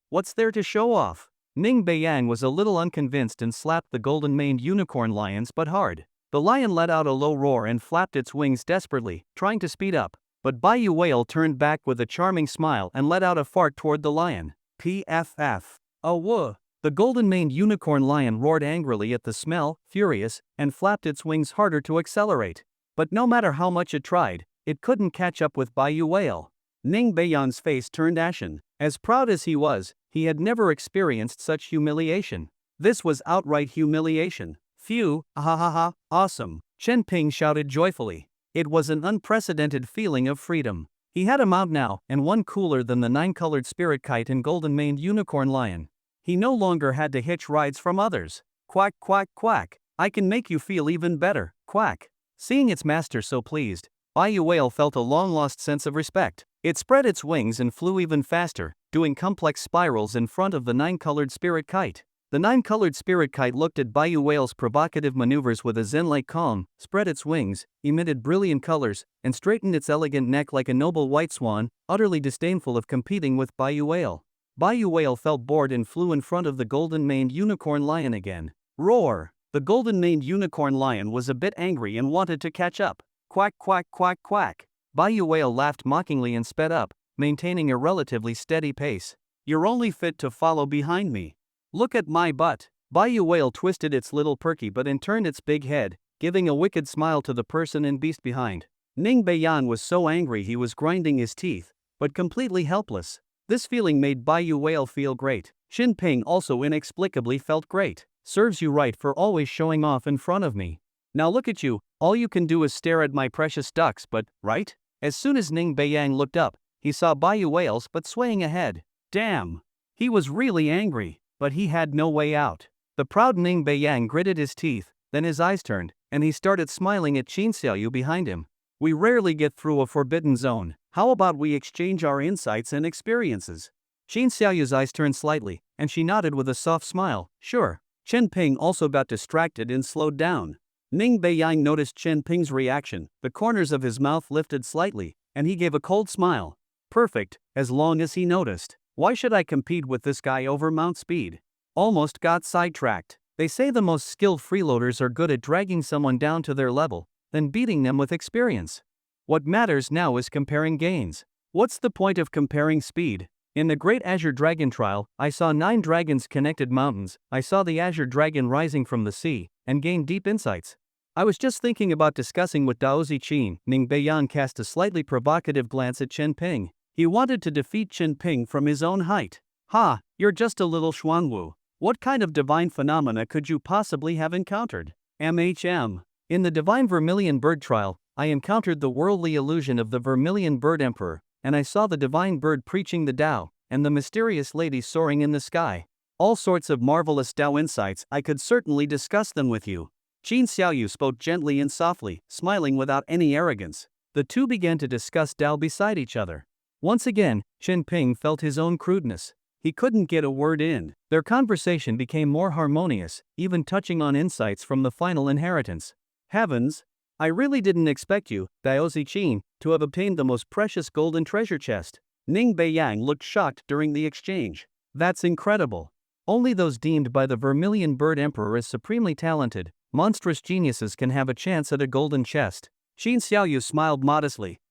What's there to show off? Ning Beiyan was a little unconvinced and slapped the golden-maned unicorn lion's butt hard. The lion let out a low roar and flapped its wings desperately, trying to speed up. But Baiyu whale turned back with a charming smile and let out a fart toward the lion. PFF. Oh whoa. The golden-maned unicorn lion roared angrily at the smell, furious, and flapped its wings harder to accelerate. But no matter how much it tried, it couldn't catch up with Baiyu whale. Ning Beiyan's face turned ashen. As proud as he was, he had never experienced such humiliation. This was outright humiliation. Phew, ahahaha, awesome. Qinping shouted joyfully. It was an unprecedented feeling of freedom. He had a mount now, and one cooler than the nine-colored spirit kite and golden-maned unicorn lion. He no longer had to hitch rides from others. Quack quack quack. I can make you feel even better, quack. Seeing its master so pleased, Baiyu whale felt a long-lost sense of respect. It spread its wings and flew even faster, doing complex spirals in front of the nine-colored spirit kite. The nine-colored spirit kite looked at Baiyu whale's provocative maneuvers with a zen-like calm, spread its wings, emitted brilliant colors, and straightened its elegant neck like a noble white swan, utterly disdainful of competing with Baiyu whale. Baiyu whale felt bored and flew in front of the golden-maned unicorn lion again. Roar! The golden-maned unicorn lion was a bit angry and wanted to catch up. Quack quack quack quack. Baiyu whale laughed mockingly and sped up, maintaining a relatively steady pace. You're only fit to follow behind me. Look at my butt. Baiyu whale twisted its little perky butt and turned its big head, giving a wicked smile to the person and beast behind. Ning Beiyan was so angry he was grinding his teeth, but completely helpless. This feeling made Baiyu whale feel great. Qinping also inexplicably felt great. Serves you right for always showing off in front of me. Now look at you, all you can do is stare at my precious ducks but, right? As soon as Ning Beiyan looked up, he saw Baiyu whale's butt swaying ahead. Damn! He was really angry. But he had no way out. The proud Ning Beiyan gritted his teeth, then his eyes turned, and he started smiling at Qin Xiaoyu behind him. We rarely get through a forbidden zone. How about we exchange our insights and experiences? Qin Xiaoyu's eyes turned slightly, and she nodded with a soft smile. Sure. Qinping also got distracted and slowed down. Ning Beiyan noticed Qinping's reaction. The corners of his mouth lifted slightly, and he gave a cold smile. Perfect, as long as he noticed. Why should I compete with this guy over mount speed? Almost got sidetracked. They say the most skilled freeloaders are good at dragging someone down to their level, then beating them with experience. What matters now is comparing gains. What's the point of comparing speed? In the Great Azure Dragon trial, I saw 9 dragons connected mountains. I saw the Azure Dragon rising from the sea, and gained deep insights. I was just thinking about discussing with Daozi Qin. Ning Beiyan cast a slightly provocative glance at Qinping. He wanted to defeat Qinping from his own height. Ha, you're just a little Xuanwu. What kind of divine phenomena could you possibly have encountered? MHM. In the Divine Vermilion Bird trial, I encountered the worldly illusion of the Vermilion Bird Emperor, and I saw the divine bird preaching the Tao, and the mysterious lady soaring in the sky. All sorts of marvelous Tao insights. I could certainly discuss them with you. Qin Xiaoyu spoke gently and softly, smiling without any arrogance. The two began to discuss Tao beside each other. Once again, Qinping felt his own crudeness. He couldn't get a word in. Their conversation became more harmonious, even touching on insights from the final inheritance. Heavens! I really didn't expect you, Daozi Qin, to have obtained the most precious golden treasure chest. Ning Beiyan looked shocked during the exchange. That's incredible. Only those deemed by the Vermilion Bird Emperor as supremely talented, monstrous geniuses can have a chance at a golden chest. Qin Xiaoyu smiled modestly.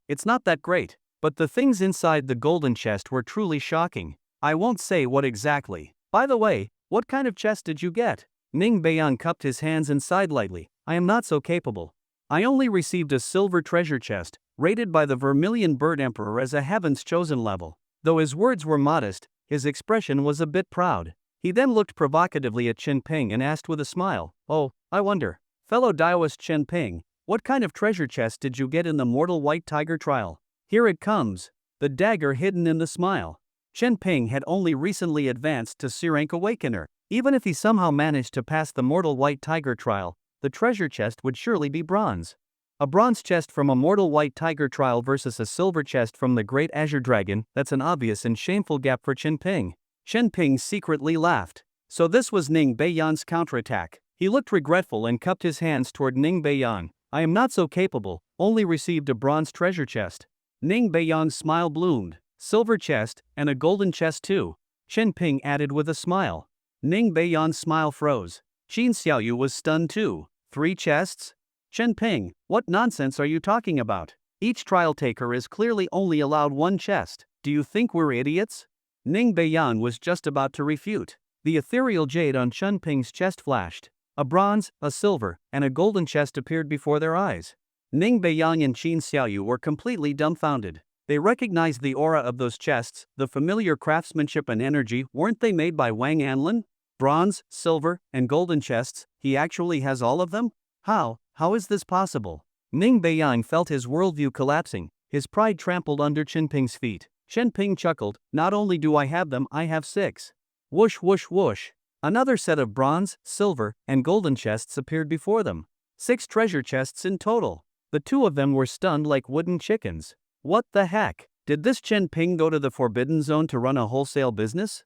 It's not that great. But the things inside the golden chest were truly shocking. I won't say what exactly. By the way, what kind of chest did you get? Ning Baiyang cupped his hands and sighed lightly. I am not so capable. I only received a silver treasure chest, rated by the Vermilion Bird Emperor as a Heaven's Chosen level. Though his words were modest, his expression was a bit proud. He then looked provocatively at Chen Ping and asked with a smile, "Oh, I wonder, fellow Daoist Chen Ping, what kind of treasure chest did you get in the Mortal White Tiger trial?" Here it comes. The dagger hidden in the smile. Chen Ping had only recently advanced to S-Rank Awakener. Even if he somehow managed to pass the Mortal White Tiger trial, the treasure chest would surely be bronze. A bronze chest from a Mortal White Tiger trial versus a silver chest from the Great Azure Dragon, that's an obvious and shameful gap for Chen Ping. Chen Ping secretly laughed. So this was Ning Baiyang's counterattack. He looked regretful and cupped his hands toward Ning Baiyang. I am not so capable, only received a bronze treasure chest. Ning Baiyang's smile bloomed. Silver chest, and a golden chest too. Chen Ping added with a smile. Ning Baiyang's smile froze. Qin Xiaoyu was stunned too. 3 chests? Chen Ping, what nonsense are you talking about? Each trial taker is clearly only allowed 1 chest. Do you think we're idiots? Ning Baiyang was just about to refute. The ethereal jade on Chen Ping's chest flashed. A bronze, a silver, and a golden chest appeared before their eyes. Ning Baiyang and Qin Xiaoyu were completely dumbfounded. They recognized the aura of those chests, the familiar craftsmanship and energy. Weren't they made by Wang Anlin? Bronze, silver, and golden chests, he actually has all of them? How is this possible? Ning Baiyang felt his worldview collapsing, his pride trampled under Chen Ping's feet. Chen Ping chuckled, not only do I have them, I have 6. Whoosh whoosh whoosh. Another set of bronze, silver, and golden chests appeared before them. 6 treasure chests in total. The 2 of them were stunned like wooden chickens. What the heck? Did this Chen Ping go to the Forbidden Zone to run a wholesale business?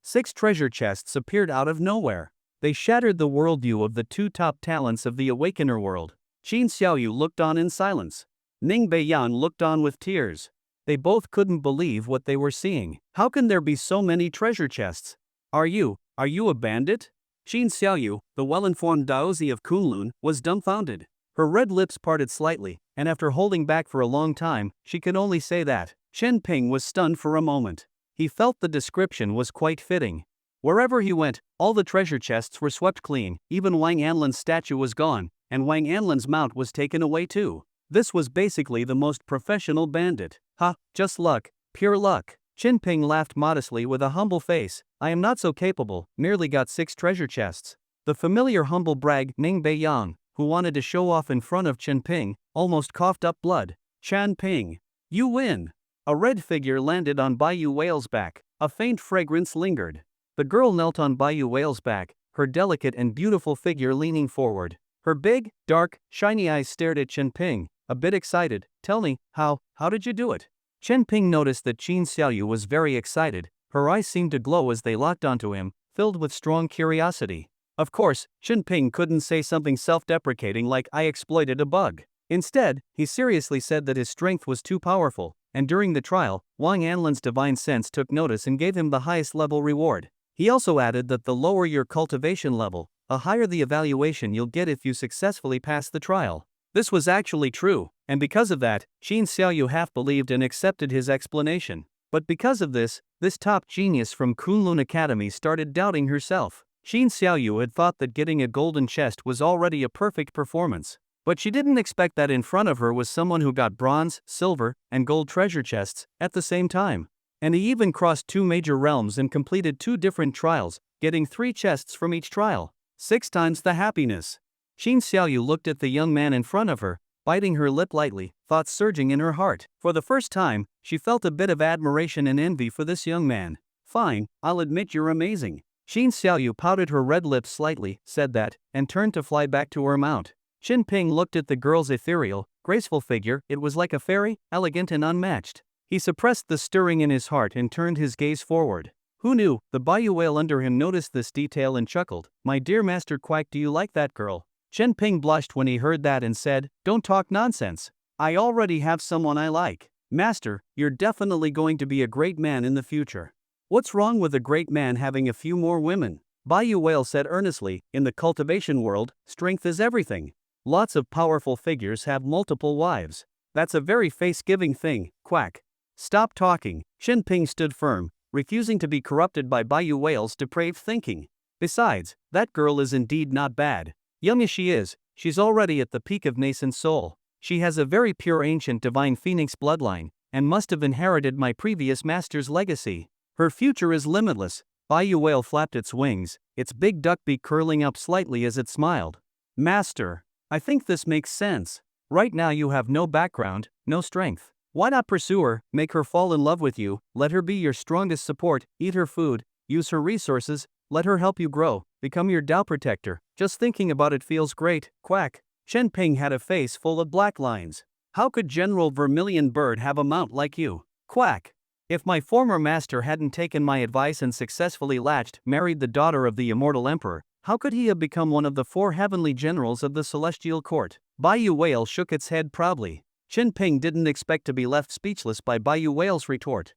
6 treasure chests appeared out of nowhere. They shattered the worldview of the 2 top talents of the Awakener world. Qin Xiaoyu looked on in silence. Ning Baiyang looked on with tears. They both couldn't believe what they were seeing. How can there be so many treasure chests? Are you a bandit? Qin Xiaoyu, the well-informed Daozi of Kunlun, was dumbfounded. Her red lips parted slightly, and after holding back for a long time, she could only say that. Chen Ping was stunned for a moment. He felt the description was quite fitting. Wherever he went, all the treasure chests were swept clean, even Wang Anlin's statue was gone, and Wang Anlin's mount was taken away too. This was basically the most professional bandit. Ha, just luck, pure luck. Chen Ping laughed modestly with a humble face. I am not so capable, merely got 6 treasure chests. The familiar humble brag Ning Baiyang, who wanted to show off in front of Chen Ping, almost coughed up blood. Chen Ping, you win. A red figure landed on Baiyu Whale's back. A faint fragrance lingered. The girl knelt on Baiyu Whale's back, her delicate and beautiful figure leaning forward. Her big, dark, shiny eyes stared at Chen Ping, a bit excited. Tell me, how did you do it? Chen Ping noticed that Qin Xiaoyu was very excited. Her eyes seemed to glow as they locked onto him, filled with strong curiosity. Of course, Chen Ping couldn't say something self-deprecating like I exploited a bug. Instead, he seriously said that his strength was too powerful, and during the trial, Wang Anlin's divine sense took notice and gave him the highest level reward. He also added that the lower your cultivation level, the higher the evaluation you'll get if you successfully pass the trial. This was actually true, and because of that, Qin Xiaoyu half believed and accepted his explanation. But because of this top genius from Kunlun Academy started doubting herself. Qin Xiaoyu had thought that getting a golden chest was already a perfect performance. But she didn't expect that in front of her was someone who got bronze, silver, and gold treasure chests at the same time. And he even crossed 2 major realms and completed 2 different trials, getting 3 chests from each trial. 6 times the happiness. Qin Xiaoyu looked at the young man in front of her, biting her lip lightly, thoughts surging in her heart. For the first time, she felt a bit of admiration and envy for this young man. Fine, I'll admit you're amazing. Qin Xiaoyu pouted her red lips slightly, said that, and turned to fly back to her mount. Chen Ping looked at the girl's ethereal, graceful figure. It was like a fairy, elegant and unmatched. He suppressed the stirring in his heart and turned his gaze forward. Who knew? The Baiyu Whale under him noticed this detail and chuckled. My dear Master Quack, do you like that girl? Chen Ping blushed when he heard that and said, don't talk nonsense. I already have someone I like. Master, you're definitely going to be a great man in the future. What's wrong with a great man having a few more women? Baiyu Whale said earnestly, in the cultivation world, strength is everything. Lots of powerful figures have multiple wives. That's a very face-giving thing, quack. Stop talking. Shen Ping stood firm, refusing to be corrupted by Bai Whale's depraved thinking. Besides, that girl is indeed not bad. Young as she is, she's already at the peak of nascent soul. She has a very pure ancient divine phoenix bloodline, and must have inherited my previous master's legacy. Her future is limitless. Bai Whale flapped its wings, its big duck beak curling up slightly as it smiled. Master, I think this makes sense. Right now you have no background, no strength. Why not pursue her, make her fall in love with you, let her be your strongest support, eat her food, use her resources, let her help you grow, become your Tao protector. Just thinking about it feels great, quack. Shen Ping had a face full of black lines. How could General Vermilion Bird have a mount like you? Quack. If my former master hadn't taken my advice and successfully married the daughter of the immortal emperor, how could he have become one of the 4 heavenly generals of the celestial court? Bai Whale shook its head proudly. Shen Ping didn't expect to be left speechless by Bai Whale's retort.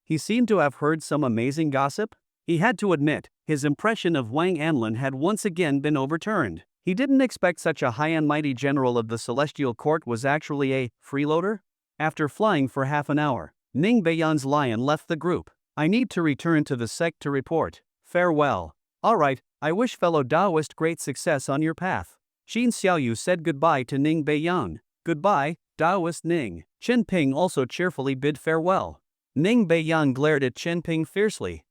He seemed to have heard some amazing gossip? He had to admit, his impression of Wang Anlin had once again been overturned. He didn't expect such a high and mighty general of the celestial court was actually a freeloader? After flying for half an hour, Ning Beiyan's lion left the group. I need to return to the sect to report. Farewell. Alright, I wish fellow Taoist great success on your path. Xin Xiaoyu said goodbye to Ning Beiyan. Goodbye, Taoist Ning. Chen Ping also cheerfully bid farewell. Ning Beiyan glared at Chen Ping fiercely.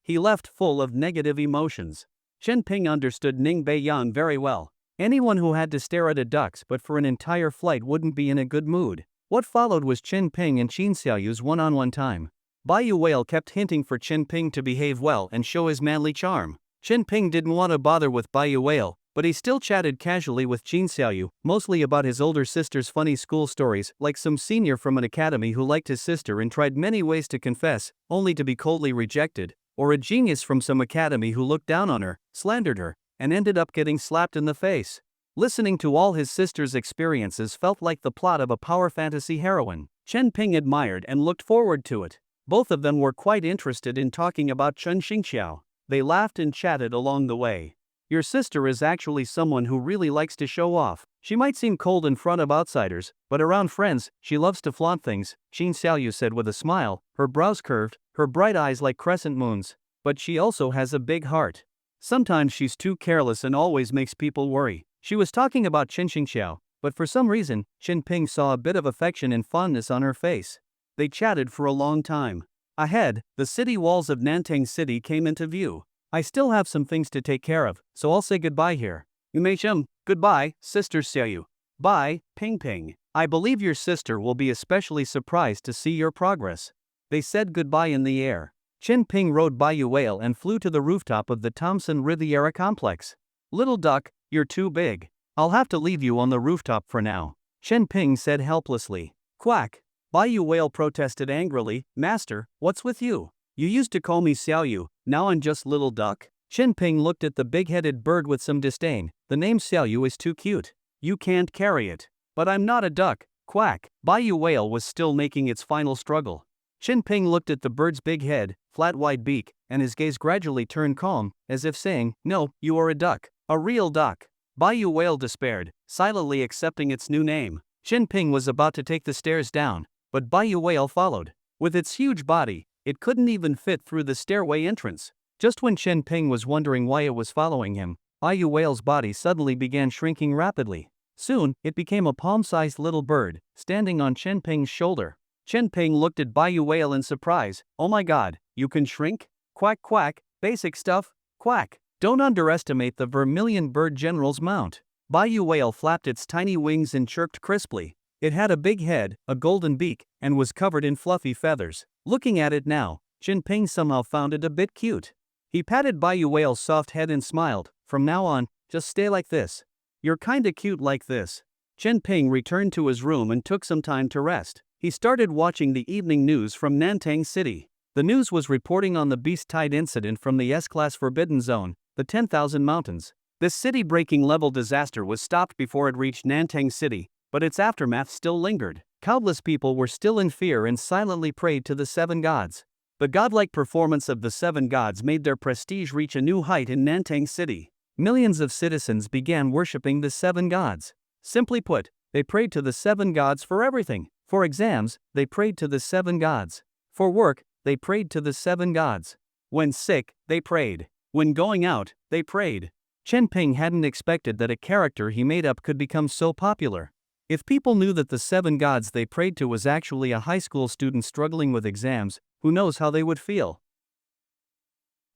He left full of negative emotions. Chen Ping understood Ning Beiyan very well. Anyone who had to stare at a ducks but for an entire flight wouldn't be in a good mood. What followed was Chen Ping and Xin Xiaoyu's one-on-one time. Bai Whale kept hinting for Chen Ping to behave well and show his manly charm. Chen Ping didn't want to bother with Bai Whale, but he still chatted casually with Xin Xiaoyu, mostly about his older sister's funny school stories, like some senior from an academy who liked his sister and tried many ways to confess, only to be coldly rejected, or a genius from some academy who looked down on her, slandered her, and ended up getting slapped in the face. Listening to all his sister's experiences felt like the plot of a power fantasy heroine. Chen Ping admired and looked forward to it. Both of them were quite interested in talking about Chen Xingqiao. They laughed and chatted along the way. Your sister is actually someone who really likes to show off. She might seem cold in front of outsiders, but around friends, she loves to flaunt things, Xin Xiaoyu said with a smile, her brows curved, her bright eyes like crescent moons. But she also has a big heart. Sometimes she's too careless and always makes people worry. She was talking about Chen Xingqiao, but for some reason, Chen Ping saw a bit of affection and fondness on her face. They chatted for a long time. Ahead, the city walls of Nantang City came into view. I still have some things to take care of, so I'll say goodbye here. Yumei-shim, goodbye, Sister Xiaoyu. Bye, Ping Ping. I believe your sister will be especially surprised to see your progress. They said goodbye in the air. Chen Ping rode Bai Whale and flew to the rooftop of the Thompson Riviera complex. Little duck, you're too big. I'll have to leave you on the rooftop for now, Chen Ping said helplessly. Quack. Bai Whale protested angrily, Master, what's with you? You used to call me Xiaoyu, now I'm just little duck. Chen Ping looked at the big-headed bird with some disdain. The name Xiaoyu is too cute. You can't carry it. But I'm not a duck, quack. Bai Whale was still making its final struggle. Chen Ping looked at the bird's big head, flat wide beak, and his gaze gradually turned calm, as if saying, no, you are a duck. A real duck. Bai Whale despaired, silently accepting its new name. Chen Ping was about to take the stairs down, but Bai Whale followed. With its huge body, it couldn't even fit through the stairway entrance. Just when Chen Ping was wondering why it was following him, Bai Whale's body suddenly began shrinking rapidly. Soon, it became a palm-sized little bird, standing on Chen Ping's shoulder. Chen Ping looked at Bai Whale in surprise. Oh my god, you can shrink? Quack quack, basic stuff, quack. Don't underestimate the Vermilion Bird General's mount. Bai Whale flapped its tiny wings and chirped crisply. It had a big head, a golden beak, and was covered in fluffy feathers. Looking at it now, Chen Ping somehow found it a bit cute. He patted Bai Whale's soft head and smiled. From now on, just stay like this. You're kinda cute like this. Chen Ping returned to his room and took some time to rest. He started watching the evening news from Nantang City. The news was reporting on the Beast Tide incident from the S-Class Forbidden Zone, the 10,000 Mountains. This city-breaking level disaster was stopped before it reached Nantang City, but its aftermath still lingered. Countless people were still in fear and silently prayed to the 7 gods. The godlike performance of the 7 gods made their prestige reach a new height in Nantang City. Millions of citizens began worshipping the 7 gods. Simply put, they prayed to the 7 gods for everything. For exams, they prayed to the 7 gods. For work, they prayed to the 7 gods. When sick, they prayed. When going out, they prayed. Chen Ping hadn't expected that a character he made up could become so popular. If people knew that the 7 gods they prayed to was actually a high school student struggling with exams, who knows how they would feel?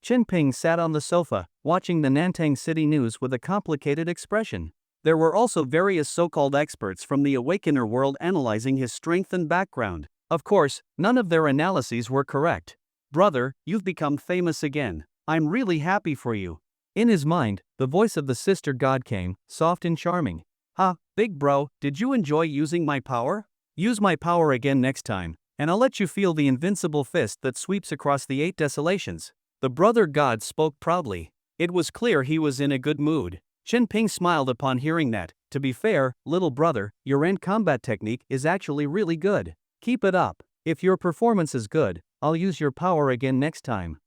Chen Ping sat on the sofa, watching the Nantang City news with a complicated expression. There were also various so-called experts from the Awakener world analyzing his strength and background. Of course, none of their analyses were correct. "Brother, you've become famous again. I'm really happy for you." In his mind, the voice of the sister god came, soft and charming. Big bro, did you enjoy using my power? Use my power again next time, and I'll let you feel the invincible fist that sweeps across the 8 desolations." The brother god spoke proudly. It was clear he was in a good mood. Chen Ping smiled upon hearing that. "To be fair, little brother, your end combat technique is actually really good. Keep it up. If your performance is good, I'll use your power again next time."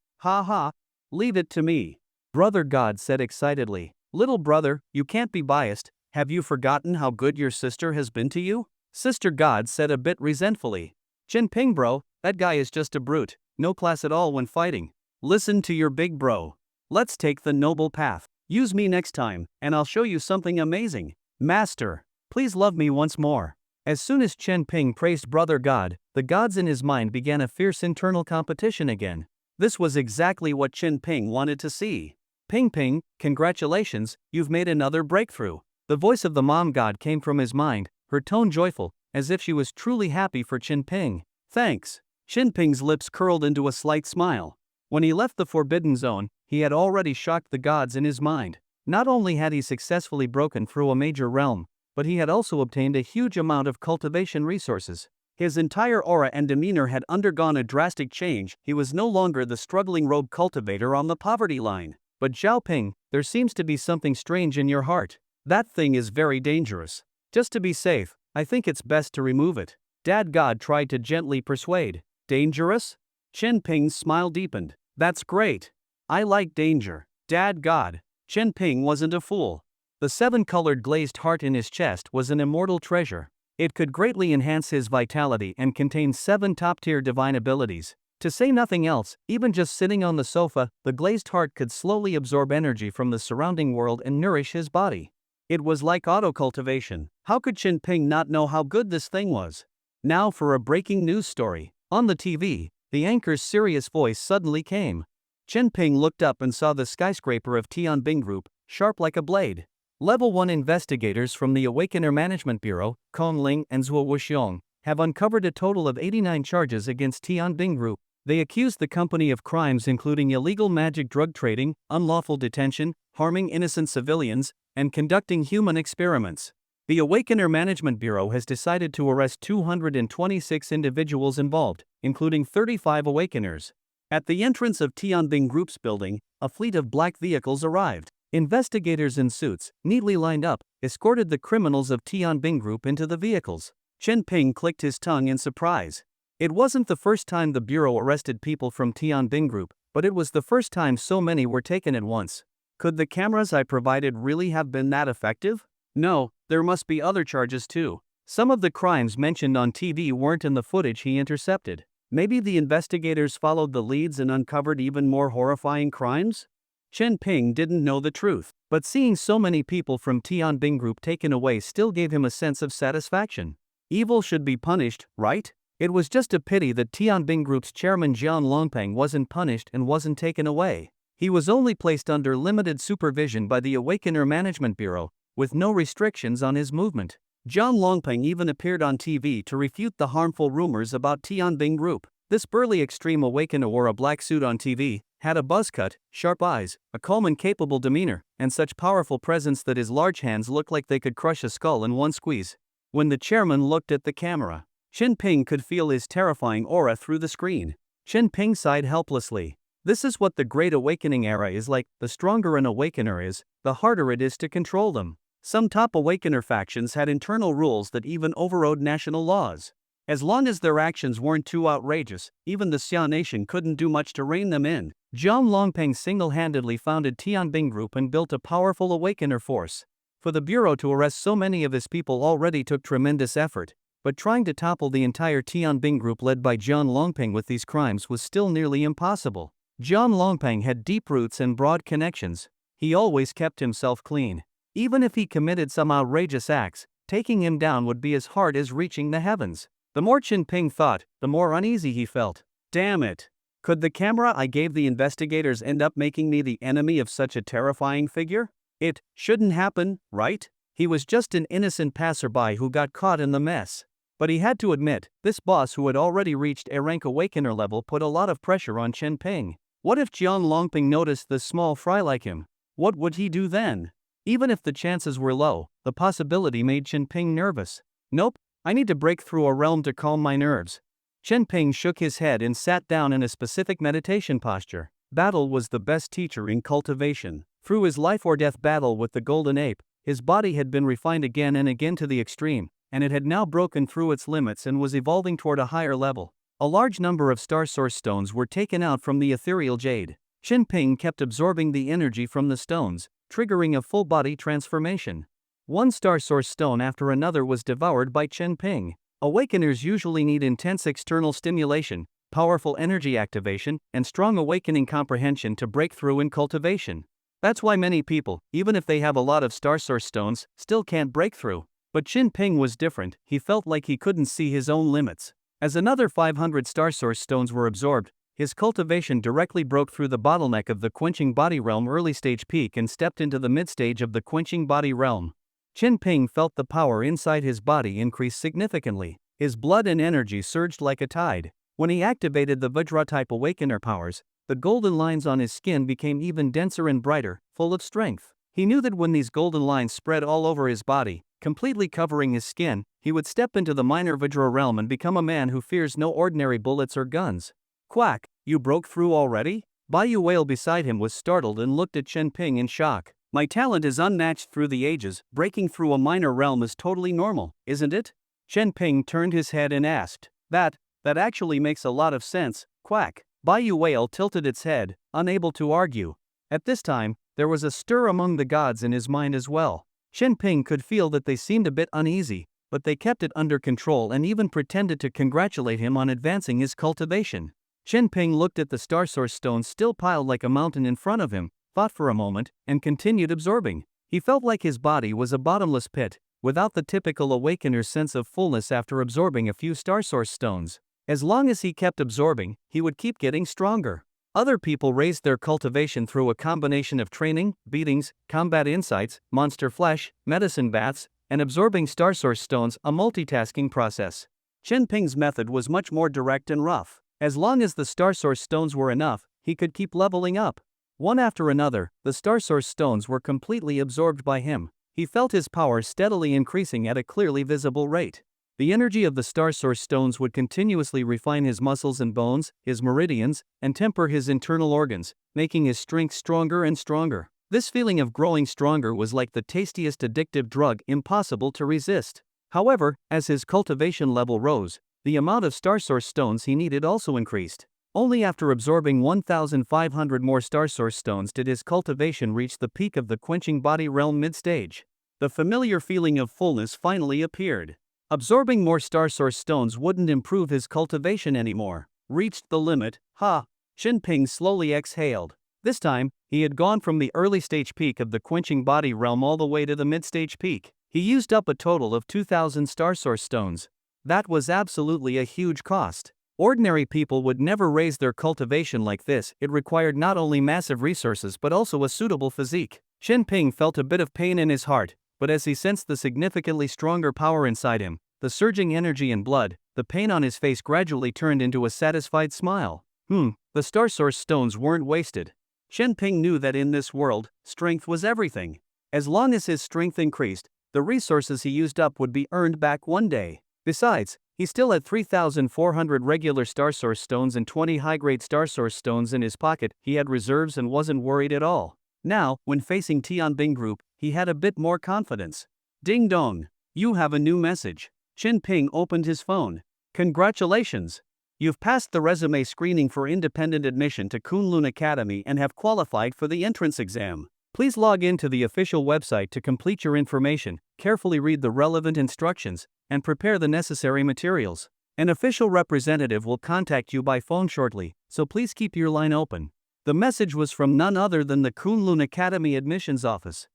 Leave it to me," brother god said excitedly. "Little brother, you can't be biased. Have you forgotten how good your sister has been to you?" Sister god said a bit resentfully. "Chen Ping bro, that guy is just a brute, no class at all when fighting. Listen to your big bro. Let's take the noble path. Use me next time, and I'll show you something amazing. Master, please love me once more." As soon as Chen Ping praised brother god, the gods in his mind began a fierce internal competition again. This was exactly what Chen Ping wanted to see. Ping, congratulations, you've made another breakthrough." The voice of the mom god came from his mind, her tone joyful, as if she was truly happy for Chen Ping. "Thanks." Chen Ping's lips curled into a slight smile. When he left the Forbidden Zone, he had already shocked the gods in his mind. Not only had he successfully broken through a major realm, but he had also obtained a huge amount of cultivation resources. His entire aura and demeanor had undergone a drastic change. He was no longer the struggling rogue cultivator on the poverty line. "But Zhao Ping, there seems to be something strange in your heart. That thing is very dangerous. Just to be safe, I think it's best to remove it." Dad God tried to gently persuade. "Dangerous?" Chen Ping's smile deepened. "That's great. I like danger." Dad God. Chen Ping wasn't a fool. The 7-colored glazed heart in his chest was an immortal treasure. It could greatly enhance his vitality and contained 7 top-tier divine abilities. To say nothing else, even just sitting on the sofa, the glazed heart could slowly absorb energy from the surrounding world and nourish his body. It was like auto-cultivation. How could Chen Ping not know how good this thing was? Now for a breaking news story. On the TV, the anchor's serious voice suddenly came. Chen Ping looked up and saw the skyscraper of Tianbing Group, sharp like a blade. Level 1 investigators from the Awakener Management Bureau, Kong Ling and Zhuo Wuxiong, have uncovered a total of 89 charges against Tianbing Group. They accused the company of crimes including illegal magic drug trading, unlawful detention, harming innocent civilians, and conducting human experiments. The Awakener Management Bureau has decided to arrest 226 individuals involved, including 35 Awakeners. At the entrance of Tianbing Group's building, a fleet of black vehicles arrived. Investigators in suits, neatly lined up, escorted the criminals of Tianbing Group into the vehicles. Chen Ping clicked his tongue in surprise. It wasn't the first time the Bureau arrested people from Tianbing Group, but it was the first time so many were taken at once. Could the cameras I provided really have been that effective? No, there must be other charges too. Some of the crimes mentioned on TV weren't in the footage he intercepted. Maybe the investigators followed the leads and uncovered even more horrifying crimes? Chen Ping didn't know the truth, but seeing so many people from Tianbing Group taken away still gave him a sense of satisfaction. Evil should be punished, right? It was just a pity that Tianbing Group's chairman Jian Longpeng wasn't punished and wasn't taken away. He was only placed under limited supervision by the Awakener Management Bureau, with no restrictions on his movement. Jian Longpeng even appeared on TV to refute the harmful rumors about Tianbing Group. This burly extreme Awakener wore a black suit on TV, had a buzz cut, sharp eyes, a calm and capable demeanor, and such powerful presence that his large hands looked like they could crush a skull in one squeeze. When the chairman looked at the camera, Chen Ping could feel his terrifying aura through the screen. Chen Ping sighed helplessly. This is what the Great Awakening era is like. The stronger an Awakener is, the harder it is to control them. Some top Awakener factions had internal rules that even overrode national laws. As long as their actions weren't too outrageous, even the Xia Nation couldn't do much to rein them in. Jiang Longpeng single-handedly founded Tianbing Group and built a powerful Awakener force. For the Bureau to arrest so many of his people already took tremendous effort, but trying to topple the entire Tianbing group led by Jian Longping with these crimes was still nearly impossible. Jian Longping had deep roots and broad connections. He always kept himself clean. Even if he committed some outrageous acts, taking him down would be as hard as reaching the heavens. The more Qin Ping thought, the more uneasy he felt. Damn it! Could the camera I gave the investigators end up making me the enemy of such a terrifying figure? It shouldn't happen, right? He was just an innocent passerby who got caught in the mess. But he had to admit, this boss who had already reached a rank awakener level put a lot of pressure on Qin Ping. What if Jian Longping noticed this small fry like him? What would he do then? Even if the chances were low, the possibility made Qin Ping nervous. Nope, I need to break through a realm to calm my nerves. Qin Ping shook his head and sat down in a specific meditation posture. Battle was the best teacher in cultivation. Through his life-or-death battle with the golden ape, his body had been refined again and again to the extreme, and it had now broken through its limits and was evolving toward a higher level. A large number of star source stones were taken out from the ethereal jade. Qin Ping kept absorbing the energy from the stones, triggering a full-body transformation. One star source stone after another was devoured by Qin Ping. Awakeners usually need intense external stimulation, powerful energy activation, and strong awakening comprehension to break through in cultivation. That's why many people, even if they have a lot of star source stones, still can't break through. But Qin Ping was different. He felt like he couldn't see his own limits. As another 500 star source stones were absorbed, his cultivation directly broke through the bottleneck of the quenching body realm early stage peak and stepped into the mid-stage of the quenching body realm. Qin Ping felt the power inside his body increase significantly. His blood and energy surged like a tide. When he activated the Vajra-type awakener powers, the golden lines on his skin became even denser and brighter, full of strength. He knew that when these golden lines spread all over his body, completely covering his skin, he would step into the minor Vajra realm and become a man who fears no ordinary bullets or guns. Quack, you broke through already? Baiyu Whale beside him was startled and looked at Qin Ping in shock. My talent is unmatched through the ages, breaking through a minor realm is totally normal, isn't it? Qin Ping turned his head and asked. That actually makes a lot of sense, quack. Baiyu Whale tilted its head, unable to argue. At this time, there was a stir among the gods in his mind as well. Qin Ping could feel that they seemed a bit uneasy, but they kept it under control and even pretended to congratulate him on advancing his cultivation. Qin Ping looked at the star source stones still piled like a mountain in front of him, thought for a moment, and continued absorbing. He felt like his body was a bottomless pit, without the typical awakener's sense of fullness after absorbing a few star source stones. As long as he kept absorbing, he would keep getting stronger. Other people raised their cultivation through a combination of training, beatings, combat insights, monster flesh, medicine baths, and absorbing star source stones, a multitasking process. Qin Ping's method was much more direct and rough. As long as the star source stones were enough, he could keep leveling up. One after another, the star source stones were completely absorbed by him. He felt his power steadily increasing at a clearly visible rate. The energy of the star source stones would continuously refine his muscles and bones, his meridians, and temper his internal organs, making his strength stronger and stronger. This feeling of growing stronger was like the tastiest addictive drug, impossible to resist. However, as his cultivation level rose, the amount of star source stones he needed also increased. Only after absorbing 1,500 more star source stones did his cultivation reach the peak of the quenching body realm mid-stage. The familiar feeling of fullness finally appeared. Absorbing more star source stones wouldn't improve his cultivation anymore. Reached the limit, ha! Qin Ping slowly exhaled. This time, he had gone from the early stage peak of the quenching body realm all the way to the mid-stage peak. He used up a total of 2,000 star source stones. That was absolutely a huge cost. Ordinary people would never raise their cultivation like this. It required not only massive resources but also a suitable physique. Qin Ping felt a bit of pain in his heart, but as he sensed the significantly stronger power inside him, the surging energy and blood, the pain on his face gradually turned into a satisfied smile. The star source stones weren't wasted. Qin Ping knew that in this world, strength was everything. As long as his strength increased, the resources he used up would be earned back one day. Besides, he still had 3,400 regular star source stones and 20 high-grade star source stones in his pocket. He had reserves and wasn't worried at all. Now, when facing Tianbing Group, he had a bit more confidence. Ding dong! You have a new message. Qin Ping opened his phone. Congratulations! You've passed the resume screening for independent admission to Kunlun Academy and have qualified for the entrance exam. Please log in to the official website to complete your information, carefully read the relevant instructions, and prepare the necessary materials. An official representative will contact you by phone shortly, so please keep your line open. The message was from none other than the Kunlun Academy admissions office.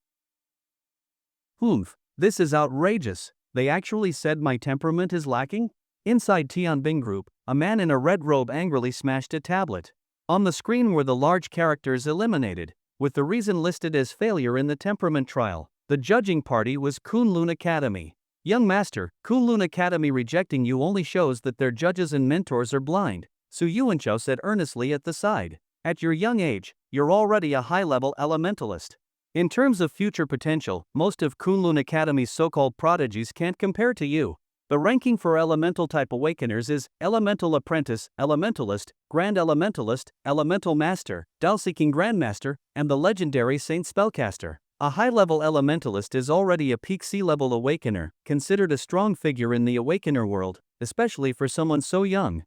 This is outrageous. They actually said my temperament is lacking? Inside Tianbing Group, a man in a red robe angrily smashed a tablet. On the screen were the large characters eliminated, with the reason listed as failure in the temperament trial. The judging party was Kunlun Academy. Young master, Kunlun Academy rejecting you only shows that their judges and mentors are blind, Su Yuanchao said earnestly at the side. At your young age, you're already a high-level elementalist. In terms of future potential, most of Kunlun Academy's so-called prodigies can't compare to you. The ranking for elemental type awakeners is Elemental Apprentice, Elementalist, Grand Elementalist, Elemental Master, Dao-Seeking Grandmaster, and the legendary Saint Spellcaster. A high-level elementalist is already a peak sea-level awakener, considered a strong figure in the awakener world, especially for someone so young.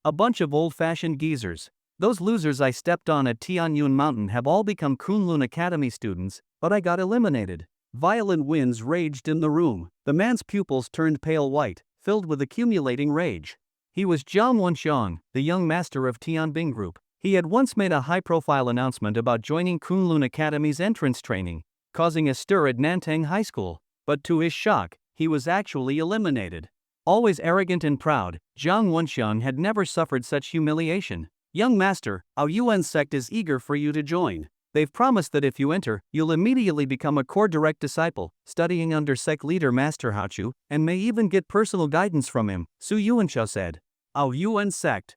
A bunch of old-fashioned geezers. Those losers I stepped on at Tianyun Mountain have all become Kunlun Academy students, but I got eliminated. Violent winds raged in the room. The man's pupils turned pale white, filled with accumulating rage. He was Jiang Wenxiang, the young master of Tianbing Group. He had once made a high-profile announcement about joining Kunlun Academy's entrance training, causing a stir at Nantang High School. But to his shock, he was actually eliminated. Always arrogant and proud, Jiang Wenxiang had never suffered such humiliation. Young master, our UN sect is eager for you to join. They've promised that if you enter, you'll immediately become a core direct disciple, studying under sect leader Master Haochu, and may even get personal guidance from him, Su Yuanchao said. Our UN sect,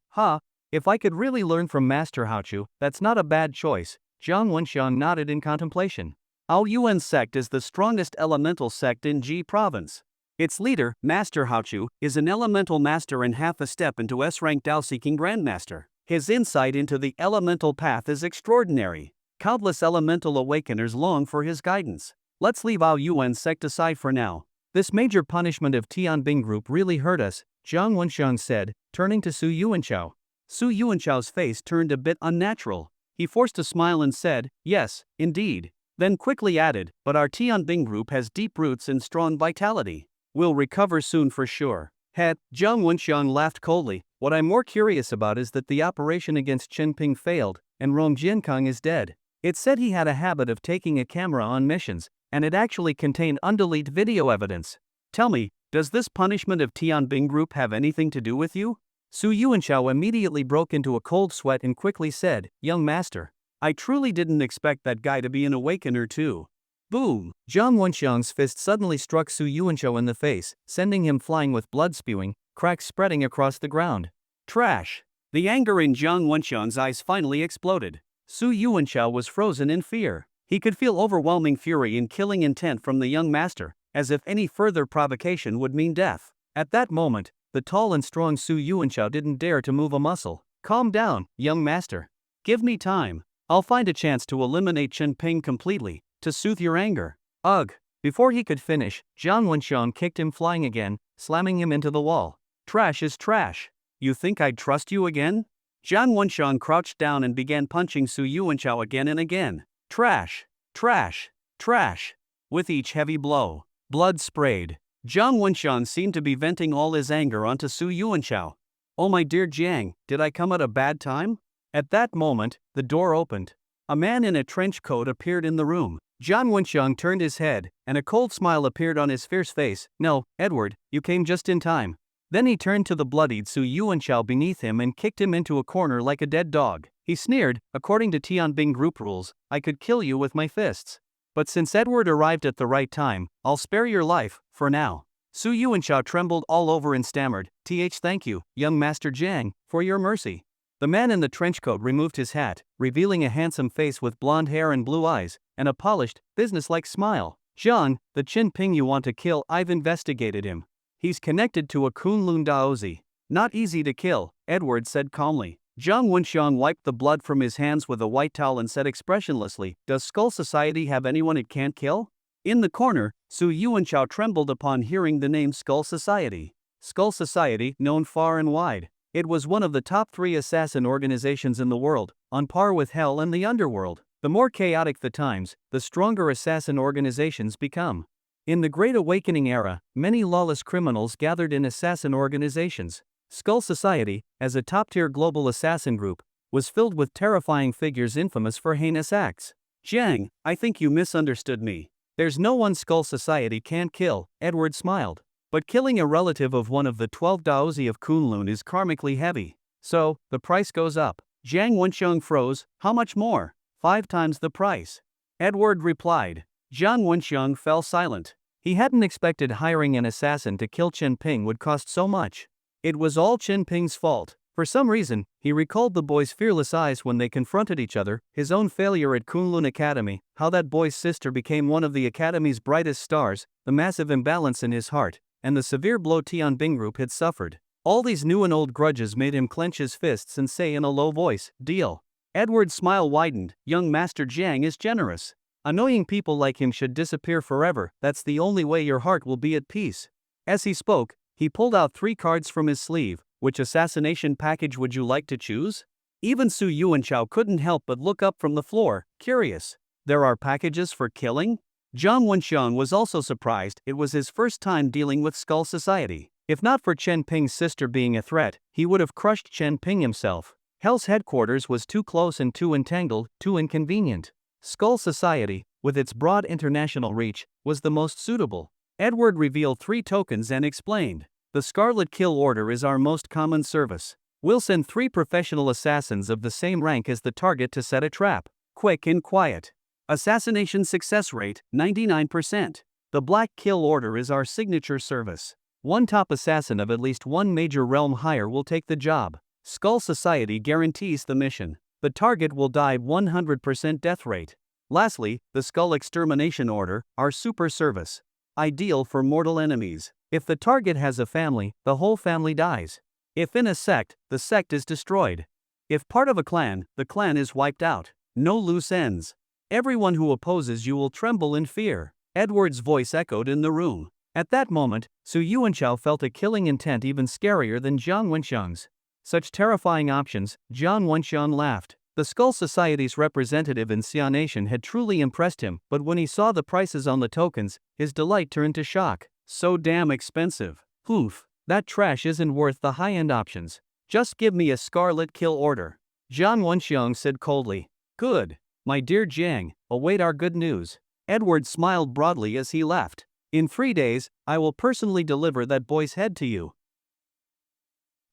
if I could really learn from Master Haochu, that's not a bad choice, Jiang Wenxiang nodded in contemplation. Our UN sect is the strongest elemental sect in Ji province. Its leader, Master Haochu, is an elemental master and half a step into S-rank Dao-Seeking Grandmaster. His insight into the elemental path is extraordinary. Countless elemental awakeners long for his guidance. Let's leave our UN sect aside for now. This major punishment of Tianbing Group really hurt us, Jiang Wenxiang said, turning to Su Yuanchao. Su Yuanchao's face turned a bit unnatural. He forced a smile and said, yes, indeed. Then quickly added, but our Tianbing Group has deep roots and strong vitality. We'll recover soon for sure. Jiang Wenxiang laughed coldly. What I'm more curious about is that the operation against Chenping failed, and Rong Jiankang is dead. It said he had a habit of taking a camera on missions, and it actually contained undeleted video evidence. Tell me, does this punishment of Tianbing Group have anything to do with you? Su Yuanchao immediately broke into a cold sweat and quickly said, young master, I truly didn't expect that guy to be an awakener too. Boom! Jiang Wenxiang's fist suddenly struck Su Yuanchao in the face, sending him flying with blood spewing, cracks spreading across the ground. Trash! The anger in Jiang Wenxiang's eyes finally exploded. Su Yuanchao was frozen in fear. He could feel overwhelming fury and killing intent from the young master, as if any further provocation would mean death. At that moment, the tall and strong Su Yuanchao didn't dare to move a muscle. Calm down, young master. Give me time. I'll find a chance to eliminate Chenping completely, to soothe your anger. Ugh! Before he could finish, Jiang Wenxiang kicked him flying again, slamming him into the wall. Trash is trash. You think I'd trust you again? Jiang Wenxiang crouched down and began punching Su Yuanchao again and again. Trash! Trash! Trash! With each heavy blow, blood sprayed. Jiang Wenxiang seemed to be venting all his anger onto Su Yuanchao. Oh my dear Jiang, did I come at a bad time? At that moment, the door opened. A man in a trench coat appeared in the room. Jiang Wenxiang turned his head, and a cold smile appeared on his fierce face. No, Edward, you came just in time. Then he turned to the bloodied Su Yuanchao beneath him and kicked him into a corner like a dead dog. He sneered, according to Tianbing Group rules, I could kill you with my fists. But since Edward arrived at the right time, I'll spare your life, for now. Su Yuanchao trembled all over and stammered, thank you, young Master Jiang, for your mercy. The man in the trenchcoat removed his hat, revealing a handsome face with blonde hair and blue eyes, and a polished, businesslike smile. Jiang, the Chenping you want to kill, I've investigated him. He's connected to a Kunlun Daozi. Not easy to kill, Edward said calmly. Jiang Wenxiang wiped the blood from his hands with a white towel and said expressionlessly, does Skull Society have anyone it can't kill? In the corner, Su Yuanchao trembled upon hearing the name Skull Society. Skull Society, known far and wide. It was one of the top 3 assassin organizations in the world, on par with Hell and the Underworld. The more chaotic the times, the stronger assassin organizations become. In the Great Awakening era, many lawless criminals gathered in assassin organizations. Skull Society, as a top-tier global assassin group, was filled with terrifying figures infamous for heinous acts. Jiang, I think you misunderstood me. There's no one Skull Society can't kill, Edward smiled. But killing a relative of one of the 12 Daozi of Kunlun is karmically heavy. So, the price goes up. Jiang Wenxiang froze. How much more? 5 times the price. Edward replied. Jiang Wenxiang fell silent. He hadn't expected hiring an assassin to kill Chen Ping would cost so much. It was all Chen Ping's fault. For some reason, he recalled the boy's fearless eyes when they confronted each other, his own failure at Kunlun Academy, how that boy's sister became one of the academy's brightest stars, the massive imbalance in his heart, and the severe blow Tianbing Group had suffered. All these new and old grudges made him clench his fists and say in a low voice, "Deal." Edward's smile widened. Young Master Jiang is generous. Annoying people like him should disappear forever. That's the only way your heart will be at peace. As he spoke, he pulled out 3 cards from his sleeve. Which assassination package would you like to choose? Even Su Yuanchao couldn't help but look up from the floor, curious. There are packages for killing? Jiang Wenxiang was also surprised. It was his first time dealing with Skull Society. If not for Chen Ping's sister being a threat, he would have crushed Chen Ping himself. Hell's headquarters was too close and too entangled, too inconvenient. Skull Society, with its broad international reach, was the most suitable. Edward revealed 3 tokens and explained. The Scarlet Kill Order is our most common service. We'll send 3 professional assassins of the same rank as the target to set a trap. Quick and quiet. Assassination success rate, 99%. The Black Kill Order is our signature service. One top assassin of at least one major realm higher will take the job. Skull Society guarantees the mission. The target will die 100% death rate. Lastly, the Skull Extermination Order, our super service. Ideal for mortal enemies. If the target has a family, the whole family dies. If in a sect, the sect is destroyed. If part of a clan, the clan is wiped out. No loose ends. Everyone who opposes you will tremble in fear. Edward's voice echoed in the room. At that moment, Su Yuanchao felt a killing intent even scarier than Jiang Wenxiang's. Such terrifying options, Jiang Wenxiang laughed. The Skull Society's representative in Xia Nation had truly impressed him, but when he saw the prices on the tokens, his delight turned to shock. So damn expensive. Oof, that trash isn't worth the high-end options. Just give me a Scarlet Kill Order. Jiang Wenxiang said coldly. Good. My dear Jiang, await our good news. Edward smiled broadly as he left. In 3 days, I will personally deliver that boy's head to you.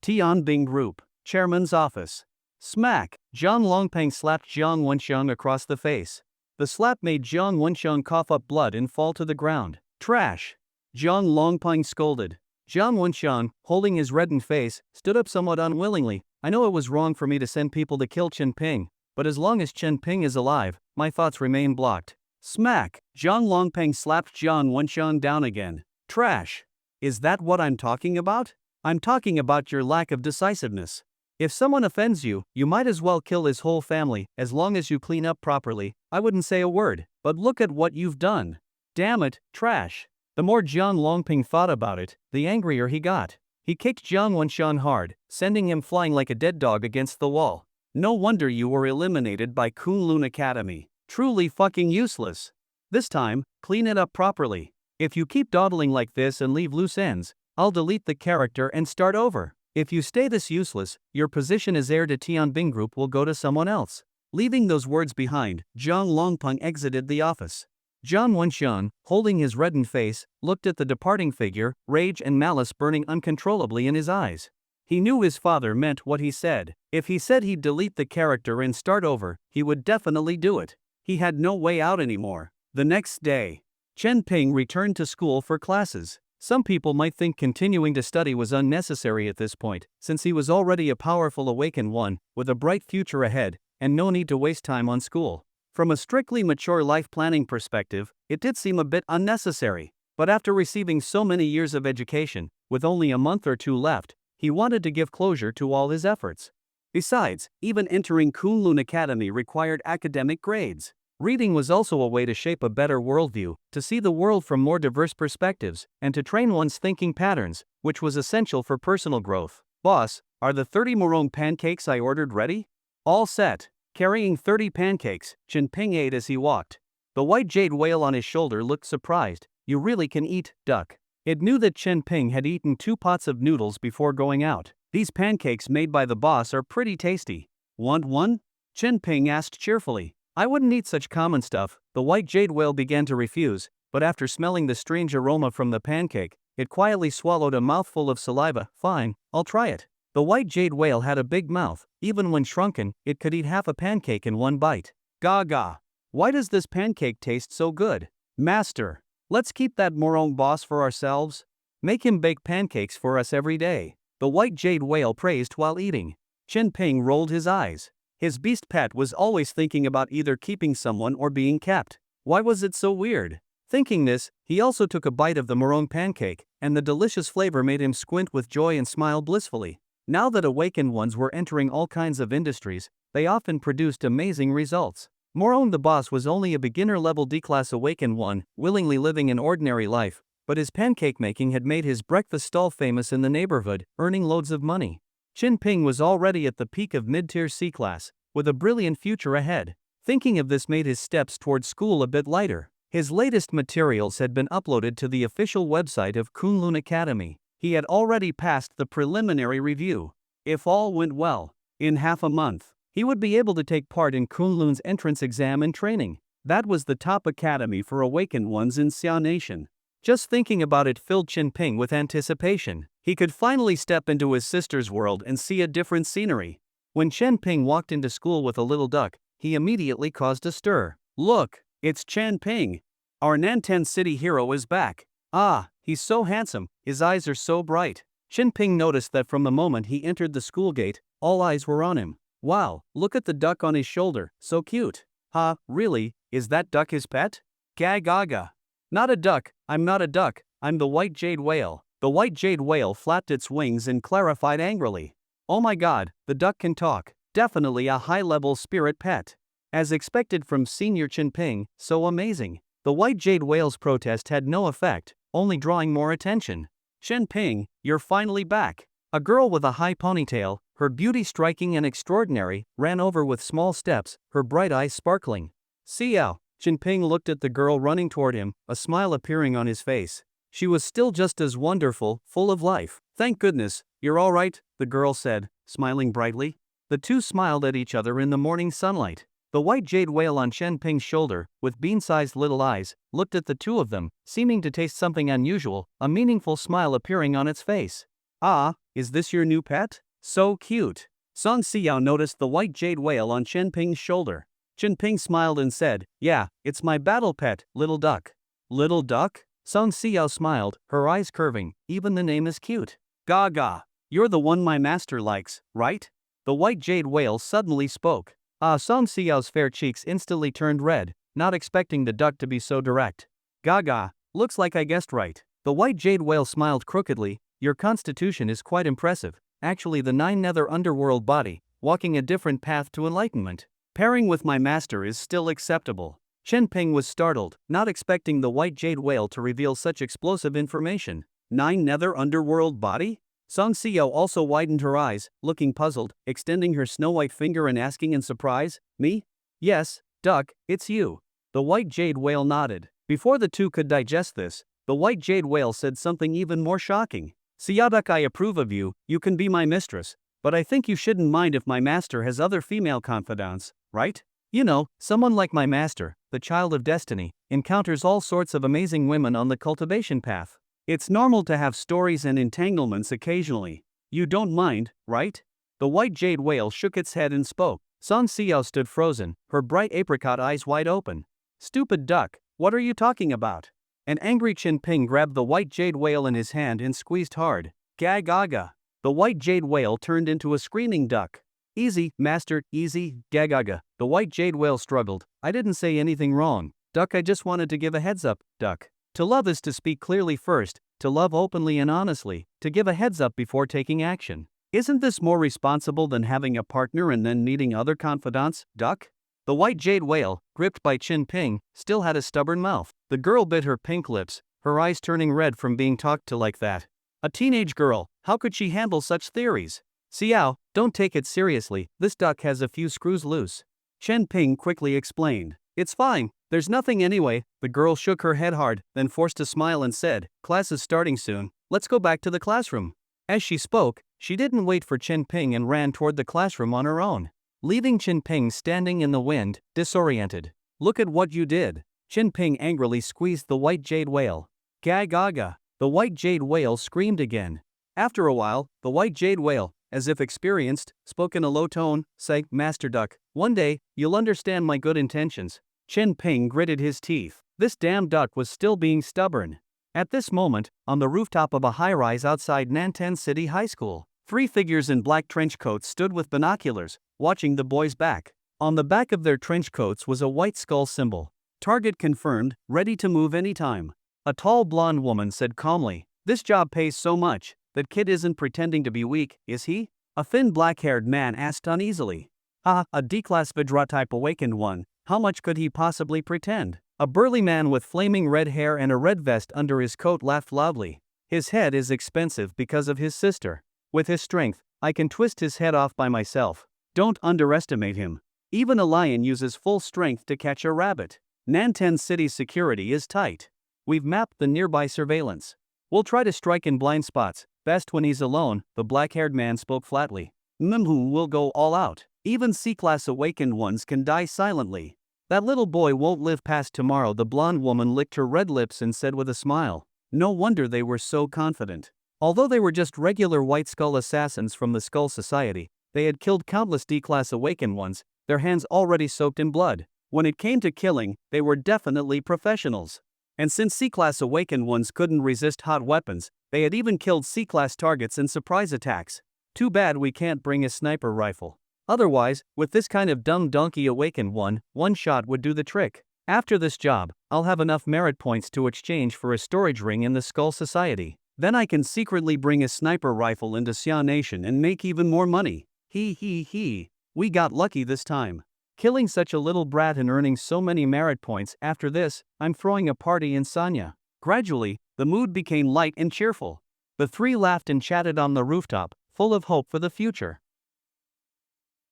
Tianbing Group, Chairman's Office. Smack! Zhang Longpeng slapped Jiang Wenxiang across the face. The slap made Jiang Wenxiang cough up blood and fall to the ground. Trash! Jiang Longpeng scolded. Jiang Wenxiang, holding his reddened face, stood up somewhat unwillingly. I know it was wrong for me to send people to kill Chen Ping, but as long as Chen Ping is alive, my thoughts remain blocked. Smack! Jiang Longpeng slapped Jiang Wenxiang down again. Trash! Is that what I'm talking about? I'm talking about your lack of decisiveness. If someone offends you, you might as well kill his whole family, as long as you clean up properly. I wouldn't say a word, but look at what you've done. Damn it, trash! The more Jiang Longpeng thought about it, the angrier he got. He kicked Jiang Wenxiang hard, sending him flying like a dead dog against the wall. No wonder you were eliminated by Kunlun Academy. Truly fucking useless. This time, clean it up properly. If you keep dawdling like this and leave loose ends, I'll delete the character and start over. If you stay this useless, your position as heir to Tianbing Group will go to someone else. Leaving those words behind, Jiang Longpeng exited the office. Jiang Wenxiang, holding his reddened face, looked at the departing figure, rage and malice burning uncontrollably in his eyes. He knew his father meant what he said. If he said he'd delete the character and start over, he would definitely do it. He had no way out anymore. The next day, Chen Ping returned to school for classes. Some people might think continuing to study was unnecessary at this point, since he was already a powerful awakened one, with a bright future ahead, and no need to waste time on school. From a strictly mature life planning perspective, it did seem a bit unnecessary, but after receiving so many years of education, with only a month or 2 left, he wanted to give closure to all his efforts. Besides, even entering Kunlun Academy required academic grades. Reading was also a way to shape a better worldview, to see the world from more diverse perspectives, and to train one's thinking patterns, which was essential for personal growth. Boss, are the 30 morong pancakes I ordered ready? All set. Carrying 30 pancakes, Chin-ping ate as he walked. The white jade whale on his shoulder looked surprised. You really can eat, duck. It knew that Chin-ping had eaten 2 pots of noodles before going out. These pancakes made by the boss are pretty tasty. Want one? Chin-ping asked cheerfully. I wouldn't eat such common stuff. The white jade whale began to refuse, but after smelling the strange aroma from the pancake, it quietly swallowed a mouthful of saliva. Fine, I'll try it. The white jade whale had a big mouth. Even when shrunken, it could eat half a pancake in one bite. Gaga. Why does this pancake taste so good? Master, let's keep that morong boss for ourselves. Make him bake pancakes for us every day. The white jade whale praised while eating. Chin-ping rolled his eyes. His beast pet was always thinking about either keeping someone or being kept. Why was it so weird? Thinking this, he also took a bite of the morong pancake, and the delicious flavor made him squint with joy and smile blissfully. Now that awakened ones were entering all kinds of industries, they often produced amazing results. Morong the boss was only a beginner-level D-class awakened one, willingly living an ordinary life, but his pancake making had made his breakfast stall famous in the neighborhood, earning loads of money. Chin-ping was already at the peak of mid-tier C-class, with a brilliant future ahead. Thinking of this made his steps towards school a bit lighter. His latest materials had been uploaded to the official website of Kunlun Academy. He had already passed the preliminary review. If all went well, in half a month, he would be able to take part in Kunlun's entrance exam and training. That was the top academy for awakened ones in Xia Nation. Just thinking about it filled Chin-ping with anticipation. He could finally step into his sister's world and see a different scenery. When Chin-ping walked into school with a little duck, he immediately caused a stir. Look, it's Chin-ping. Our Nantan City hero is back. Ah, he's so handsome, his eyes are so bright. Chin-ping noticed that from the moment he entered the school gate, all eyes were on him. Wow, look at the duck on his shoulder, so cute. Ha, really, is that duck his pet? Gaga. Not a duck, I'm not a duck, I'm the white jade whale. The white jade whale flapped its wings and clarified angrily. Oh my god, the duck can talk. Definitely a high-level spirit pet. As expected from Senior Chin-ping, so amazing. The white jade whale's protest had no effect, only drawing more attention. Chin-ping, you're finally back. A girl with a high ponytail, her beauty striking and extraordinary, ran over with small steps, her bright eyes sparkling. Xiao. Chin-ping looked at the girl running toward him, a smile appearing on his face. She was still just as wonderful, full of life. Thank goodness, you're all right, the girl said, smiling brightly. The two smiled at each other in the morning sunlight. The white jade whale on Chin-ping's shoulder, with bean-sized little eyes, looked at the two of them, seeming to taste something unusual, a meaningful smile appearing on its face. Ah, is this your new pet? So cute. Song Xiao noticed the white jade whale on Chin-ping's shoulder. Chin-ping smiled and said, yeah, it's my battle pet, Little Duck. Little Duck? Song Xiao smiled, her eyes curving, even the name is cute. Gaga. You're the one my master likes, right? The white jade whale suddenly spoke. Song Xiao's fair cheeks instantly turned red, not expecting the duck to be so direct. Gaga, looks like I guessed right. The white jade whale smiled crookedly. Your constitution is quite impressive. Actually the 9 nether underworld body, walking a different path to enlightenment. Pairing with my master is still acceptable. Chin-ping was startled, not expecting the white jade whale to reveal such explosive information. 9 nether underworld body? Song Xiao also widened her eyes, looking puzzled, extending her snow-white finger and asking in surprise, me? Yes, duck, it's you. The white jade whale nodded. Before the two could digest this, the white jade whale said something even more shocking. Xiao duck, I approve of you, you can be my mistress, but I think you shouldn't mind if my master has other female confidants, right? You know, someone like my master, the child of destiny, encounters all sorts of amazing women on the cultivation path. It's normal to have stories and entanglements occasionally. You don't mind, right? The white jade whale shook its head and spoke. Song Xiao stood frozen, her bright apricot eyes wide open. Stupid duck, what are you talking about? An angry Chin-ping grabbed the white jade whale in his hand and squeezed hard. Gagaga. The white jade whale turned into a screaming duck. Easy, master, easy, gagaga. The white jade whale struggled. I didn't say anything wrong. Duck, I just wanted to give a heads up, duck. To love is to speak clearly first, to love openly and honestly, to give a heads up before taking action. Isn't this more responsible than having a partner and then needing other confidants, duck? The white jade whale, gripped by Chin-ping, still had a stubborn mouth. The girl bit her pink lips, her eyes turning red from being talked to like that. A teenage girl, how could she handle such theories? Xiao, don't take it seriously, this duck has a few screws loose. Chen Ping quickly explained. It's fine, there's nothing anyway. The girl shook her head hard, then forced a smile and said, class is starting soon, let's go back to the classroom. As she spoke, she didn't wait for Chen Ping and ran toward the classroom on her own, leaving Chen Ping standing in the wind, disoriented. Look at what you did. Chen Ping angrily squeezed the white jade whale. Gaga. The white jade whale screamed again. After a while, the white jade whale, as if experienced, spoke in a low tone, say, Master Duck, one day, you'll understand my good intentions. Chen Ping gritted his teeth. This damn duck was still being stubborn. At this moment, on the rooftop of a high-rise outside Nantan City High School, 3 figures in black trench coats stood with binoculars, watching the boys' back. On the back of their trench coats was a white skull symbol. Target confirmed, ready to move anytime. A tall blonde woman said calmly, this job pays so much. That kid isn't pretending to be weak, is he? A thin black-haired man asked uneasily. A D-class Vidra type awakened one, how much could he possibly pretend? A burly man with flaming red hair and a red vest under his coat laughed loudly. His head is expensive because of his sister. With his strength, I can twist his head off by myself. Don't underestimate him. Even a lion uses full strength to catch a rabbit. Nantan City's security is tight. We've mapped the nearby surveillance. We'll try to strike in blind spots, best when he's alone, the black-haired man spoke flatly. Mimhu will go all out. Even C-class awakened ones can die silently. That little boy won't live past tomorrow. The blonde woman licked her red lips and said with a smile. No wonder they were so confident. Although they were just regular White Skull assassins from the Skull Society, they had killed countless D-class awakened ones, their hands already soaked in blood. When it came to killing, they were definitely professionals. And since C-class awakened ones couldn't resist hot weapons, they had even killed C-class targets in surprise attacks. Too bad we can't bring a sniper rifle. Otherwise, with this kind of dumb donkey awakened one shot would do the trick. After this job, I'll have enough merit points to exchange for a storage ring in the Skull Society. Then I can secretly bring a sniper rifle into Xia Nation and make even more money. He. We got lucky this time. Killing such a little brat and earning so many merit points. After this, I'm throwing a party in Sanya. Gradually, the mood became light and cheerful. The 3 laughed and chatted on the rooftop, full of hope for the future.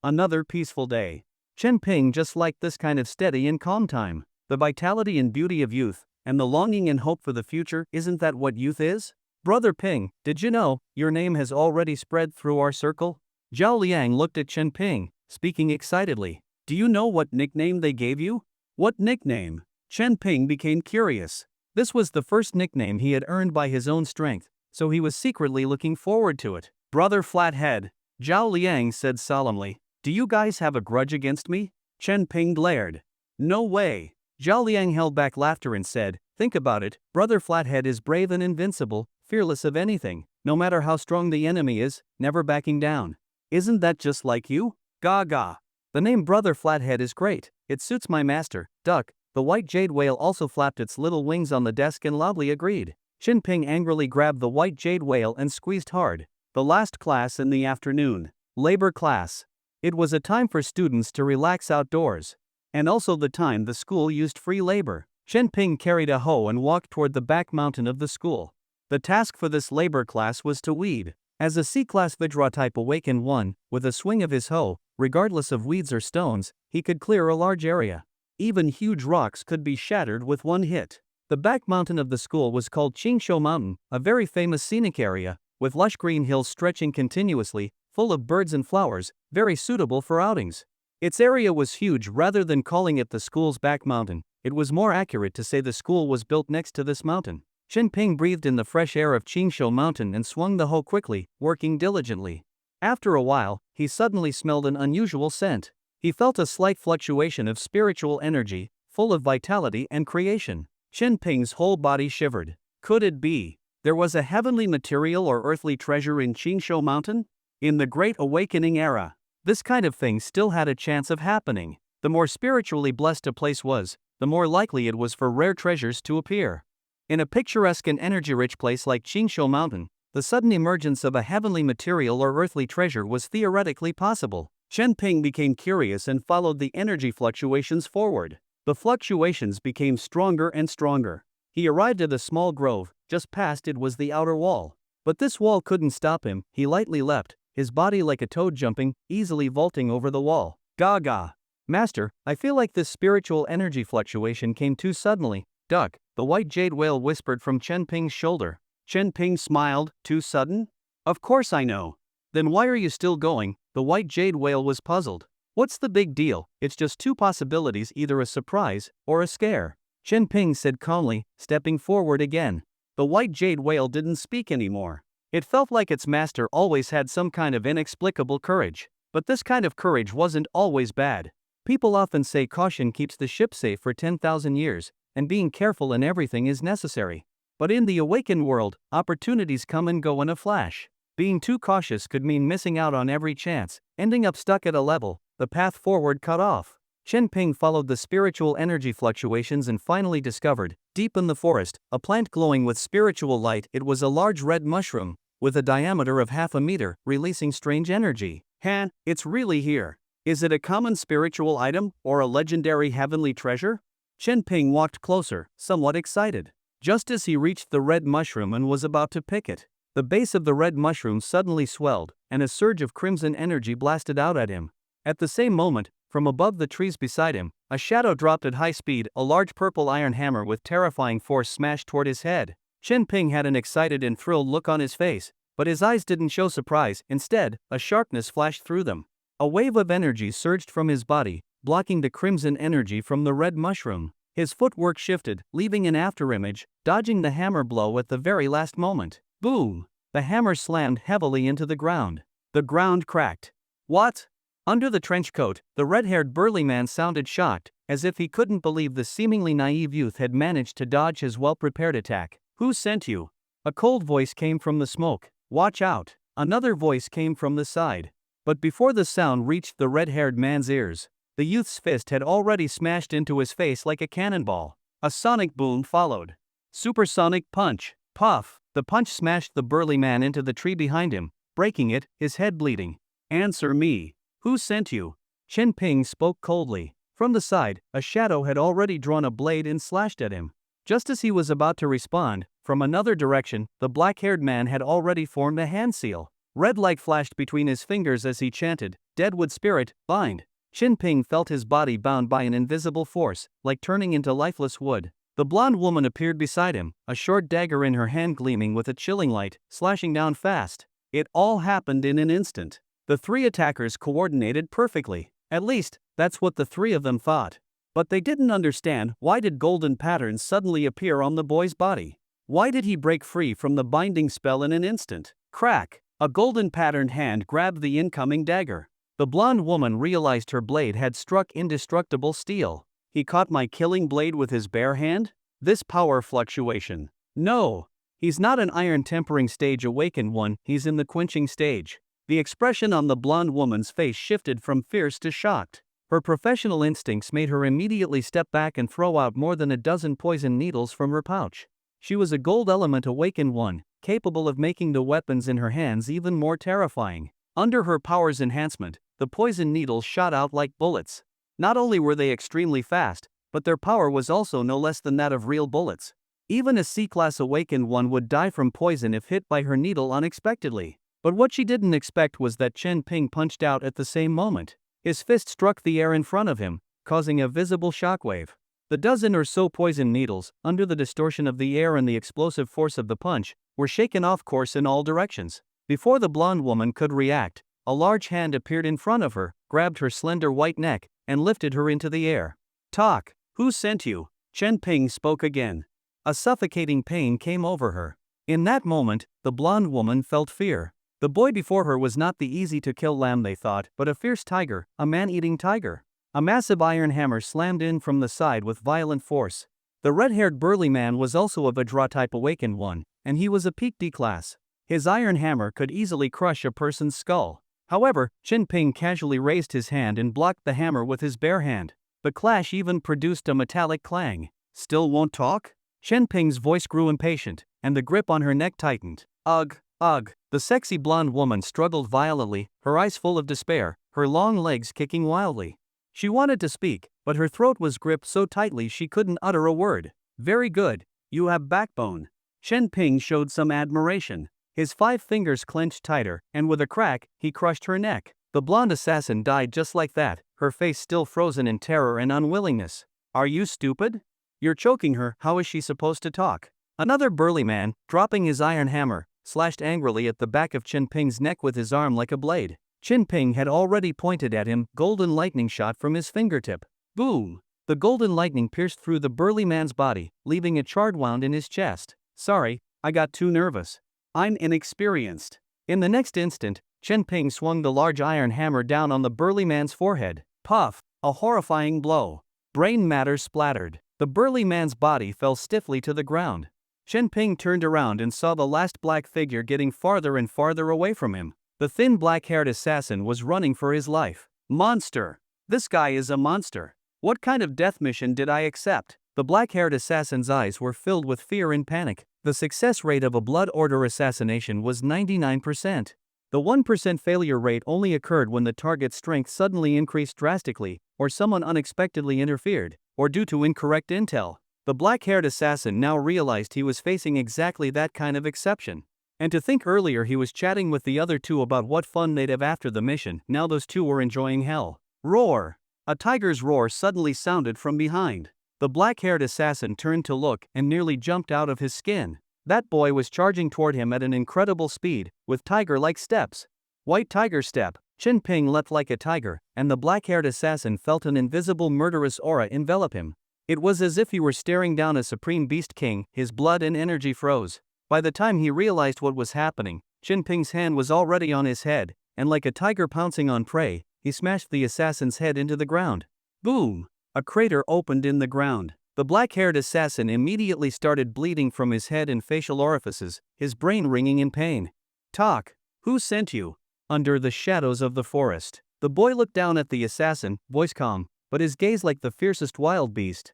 Another peaceful day. Chen Ping just liked this kind of steady and calm time. The vitality and beauty of youth, and the longing and hope for the future, isn't that what youth is? Brother Ping, did you know, your name has already spread through our circle? Zhao Liang looked at Chen Ping, speaking excitedly. Do you know what nickname they gave you? What nickname? Chen Ping became curious. This was the first nickname he had earned by his own strength, so he was secretly looking forward to it. Brother Flathead, Zhao Liang said solemnly. Do you guys have a grudge against me? Chen Ping glared. No way. Zhao Liang held back laughter and said, think about it, Brother Flathead is brave and invincible, fearless of anything, no matter how strong the enemy is, never backing down. Isn't that just like you? Gaga. The name Brother Flathead is great, it suits my master, Duck. The white jade whale also flapped its little wings on the desk and loudly agreed. Chen Ping angrily grabbed the white jade whale and squeezed hard. The last class in the afternoon. Labor class. It was a time for students to relax outdoors. And also the time the school used free labor. Chen Ping carried a hoe and walked toward the back mountain of the school. The task for this labor class was to weed. As a C-class Vidra type awakened one, with a swing of his hoe, regardless of weeds or stones, he could clear a large area. Even huge rocks could be shattered with one hit. The back mountain of the school was called Qingshou Mountain, a very famous scenic area, with lush green hills stretching continuously, full of birds and flowers, very suitable for outings. Its area was huge. Rather than calling it the school's back mountain, it was more accurate to say the school was built next to this mountain. Chen Ping breathed in the fresh air of Qingshou Mountain and swung the hoe quickly, working diligently. After a while, he suddenly smelled an unusual scent. He felt a slight fluctuation of spiritual energy, full of vitality and creation. Chen Ping's whole body shivered. Could it be there was a heavenly material or earthly treasure in Qingshou Mountain? In the Great Awakening era, this kind of thing still had a chance of happening. The more spiritually blessed a place was, the more likely it was for rare treasures to appear. In a picturesque and energy-rich place like Qingshou Mountain, the sudden emergence of a heavenly material or earthly treasure was theoretically possible. Chen Ping became curious and followed the energy fluctuations forward. The fluctuations became stronger and stronger. He arrived at a small grove. Just past it was the outer wall. But this wall couldn't stop him. He lightly leapt, his body like a toad jumping, easily vaulting over the wall. Gaga! Master, I feel like this spiritual energy fluctuation came too suddenly. Duck, the white jade whale whispered from Chen Ping's shoulder. Chen Ping smiled. Too sudden? Of course I know. Then why are you still going? The white jade whale was puzzled. What's the big deal? It's just two possibilities, either a surprise or a scare. Chen Ping said calmly, stepping forward again. The white jade whale didn't speak anymore. It felt like its master always had some kind of inexplicable courage. But this kind of courage wasn't always bad. People often say caution keeps the ship safe for 10,000 years, and being careful in everything is necessary. But in the awakened world, opportunities come and go in a flash. Being too cautious could mean missing out on every chance, ending up stuck at a level, the path forward cut off. Chen Ping followed the spiritual energy fluctuations and finally discovered, deep in the forest, a plant glowing with spiritual light. It was a large red mushroom, with a diameter of 0.5 meter, releasing strange energy. Han, it's really here. Is it a common spiritual item, or a legendary heavenly treasure? Chen Ping walked closer, somewhat excited. Just as he reached the red mushroom and was about to pick it, the base of the red mushroom suddenly swelled, and a surge of crimson energy blasted out at him. At the same moment, from above the trees beside him, a shadow dropped at high speed. A large purple iron hammer with terrifying force smashed toward his head. Chen Ping had an excited and thrilled look on his face, but his eyes didn't show surprise. Instead, a sharpness flashed through them. A wave of energy surged from his body, blocking the crimson energy from the red mushroom. His footwork shifted, leaving an afterimage, dodging the hammer blow at the very last moment. Boom! The hammer slammed heavily into the ground. The ground cracked. What? Under the trench coat, the red-haired burly man sounded shocked, as if he couldn't believe the seemingly naive youth had managed to dodge his well-prepared attack. Who sent you? A cold voice came from the smoke. Watch out! Another voice came from the side. But before the sound reached the red-haired man's ears, the youth's fist had already smashed into his face like a cannonball. A sonic boom followed. Supersonic punch. Puff! The punch smashed the burly man into the tree behind him, breaking it, his head bleeding. Answer me. Who sent you? Chen Ping spoke coldly. From the side, a shadow had already drawn a blade and slashed at him. Just as he was about to respond, from another direction, the black-haired man had already formed a hand seal. Red light flashed between his fingers as he chanted, Deadwood Spirit, bind. Chen Ping felt his body bound by an invisible force, like turning into lifeless wood. The blonde woman appeared beside him, a short dagger in her hand gleaming with a chilling light, slashing down fast. It all happened in an instant. The three attackers coordinated perfectly. At least, that's what the three of them thought. But they didn't understand, why did golden patterns suddenly appear on the boy's body? Why did he break free from the binding spell in an instant? Crack! A golden patterned hand grabbed the incoming dagger. The blonde woman realized her blade had struck indestructible steel. He caught my killing blade with his bare hand? This power fluctuation. No! He's not an iron tempering stage awakened one, he's in the quenching stage. The expression on the blonde woman's face shifted from fierce to shocked. Her professional instincts made her immediately step back and throw out more than a dozen poison needles from her pouch. She was a gold element awakened one, capable of making the weapons in her hands even more terrifying. Under her power's enhancement, the poison needles shot out like bullets. Not only were they extremely fast, but their power was also no less than that of real bullets. Even a C-class awakened one would die from poison if hit by her needle unexpectedly. But what she didn't expect was that Chen Ping punched out at the same moment. His fist struck the air in front of him, causing a visible shockwave. The dozen or so poison needles, under the distortion of the air and the explosive force of the punch, were shaken off course in all directions. Before the blonde woman could react, a large hand appeared in front of her, grabbed her slender white neck, and lifted her into the air. Talk! Who sent you? Chen Ping spoke again. A suffocating pain came over her. In that moment, the blonde woman felt fear. The boy before her was not the easy-to-kill lamb they thought, but a fierce tiger, a man-eating tiger. A massive iron hammer slammed in from the side with violent force. The red-haired burly man was also of a Draw-type awakened one, and he was a peak D class. His iron hammer could easily crush a person's skull. However, Chen Ping casually raised his hand and blocked the hammer with his bare hand. The clash even produced a metallic clang. Still won't talk? Chen Ping's voice grew impatient, and the grip on her neck tightened. Ugh, ugh. The sexy blonde woman struggled violently, her eyes full of despair, her long legs kicking wildly. She wanted to speak, but her throat was gripped so tightly she couldn't utter a word. Very good, you have backbone. Chen Ping showed some admiration. His 5 fingers clenched tighter, and with a crack, he crushed her neck. The blonde assassin died just like that, her face still frozen in terror and unwillingness. Are you stupid? You're choking her, how is she supposed to talk? Another burly man, dropping his iron hammer, slashed angrily at the back of Chen Ping's neck with his arm like a blade. Chen Ping had already pointed at him, golden lightning shot from his fingertip. Boom! The golden lightning pierced through the burly man's body, leaving a charred wound in his chest. Sorry, I got too nervous. I'm inexperienced. In the next instant, Chen Ping swung the large iron hammer down on the burly man's forehead. Puff! A horrifying blow. Brain matter splattered. The burly man's body fell stiffly to the ground. Chen Ping turned around and saw the last black figure getting farther and farther away from him. The thin black-haired assassin was running for his life. Monster! This guy is a monster. What kind of death mission did I accept? The black-haired assassin's eyes were filled with fear and panic. The success rate of a blood order assassination was 99%. The 1% failure rate only occurred when the target's strength suddenly increased drastically, or someone unexpectedly interfered, or due to incorrect intel. The black-haired assassin now realized he was facing exactly that kind of exception. And to think earlier he was chatting with the other two about what fun they'd have after the mission, now those two were enjoying hell. Roar! A tiger's roar suddenly sounded from behind. The black-haired assassin turned to look and nearly jumped out of his skin. That boy was charging toward him at an incredible speed, with tiger-like steps. White tiger step. Chen Ping leapt like a tiger, and the black-haired assassin felt an invisible murderous aura envelop him. It was as if he were staring down a supreme beast king, his blood and energy froze. By the time he realized what was happening, Chen Ping's hand was already on his head, and like a tiger pouncing on prey, he smashed the assassin's head into the ground. Boom! A crater opened in the ground. The black-haired assassin immediately started bleeding from his head and facial orifices, his brain ringing in pain. Talk! Who sent you? Under the shadows of the forest. The boy looked down at the assassin, voice calm, but his gaze like the fiercest wild beast.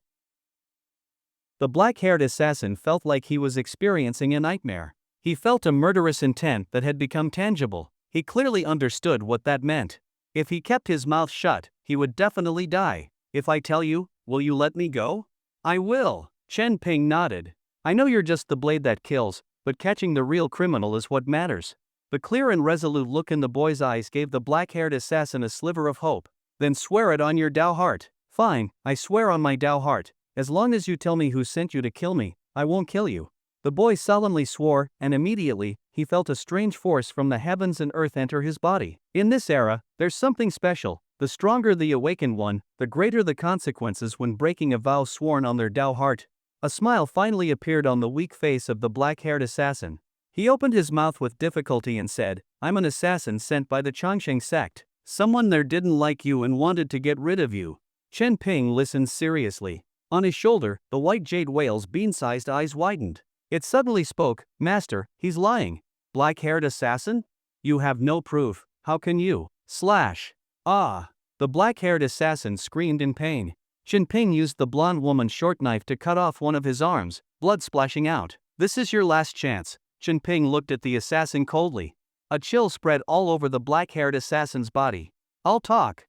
The black-haired assassin felt like he was experiencing a nightmare. He felt a murderous intent that had become tangible. He clearly understood what that meant. If he kept his mouth shut, he would definitely die. If I tell you, will you let me go? I will. Chen Ping nodded. I know you're just the blade that kills, but catching the real criminal is what matters. The clear and resolute look in the boy's eyes gave the black-haired assassin a sliver of hope. Then swear it on your Dao heart. Fine, I swear on my Dao heart. As long as you tell me who sent you to kill me, I won't kill you. The boy solemnly swore, and immediately, he felt a strange force from the heavens and earth enter his body. In this era, there's something special. The stronger the awakened one, the greater the consequences when breaking a vow sworn on their Dao heart. A smile finally appeared on the weak face of the black-haired assassin. He opened his mouth with difficulty and said, I'm an assassin sent by the Changsheng sect. Someone there didn't like you and wanted to get rid of you. Chen Ping listened seriously. On his shoulder, the white jade whale's bean-sized eyes widened. It suddenly spoke, Master, he's lying. Black-haired assassin? You have no proof, how can you? Slash. Ah! The black-haired assassin screamed in pain. Chen Ping used the blonde woman's short knife to cut off one of his arms, blood splashing out. This is your last chance. Chen Ping looked at the assassin coldly. A chill spread all over the black-haired assassin's body. I'll talk.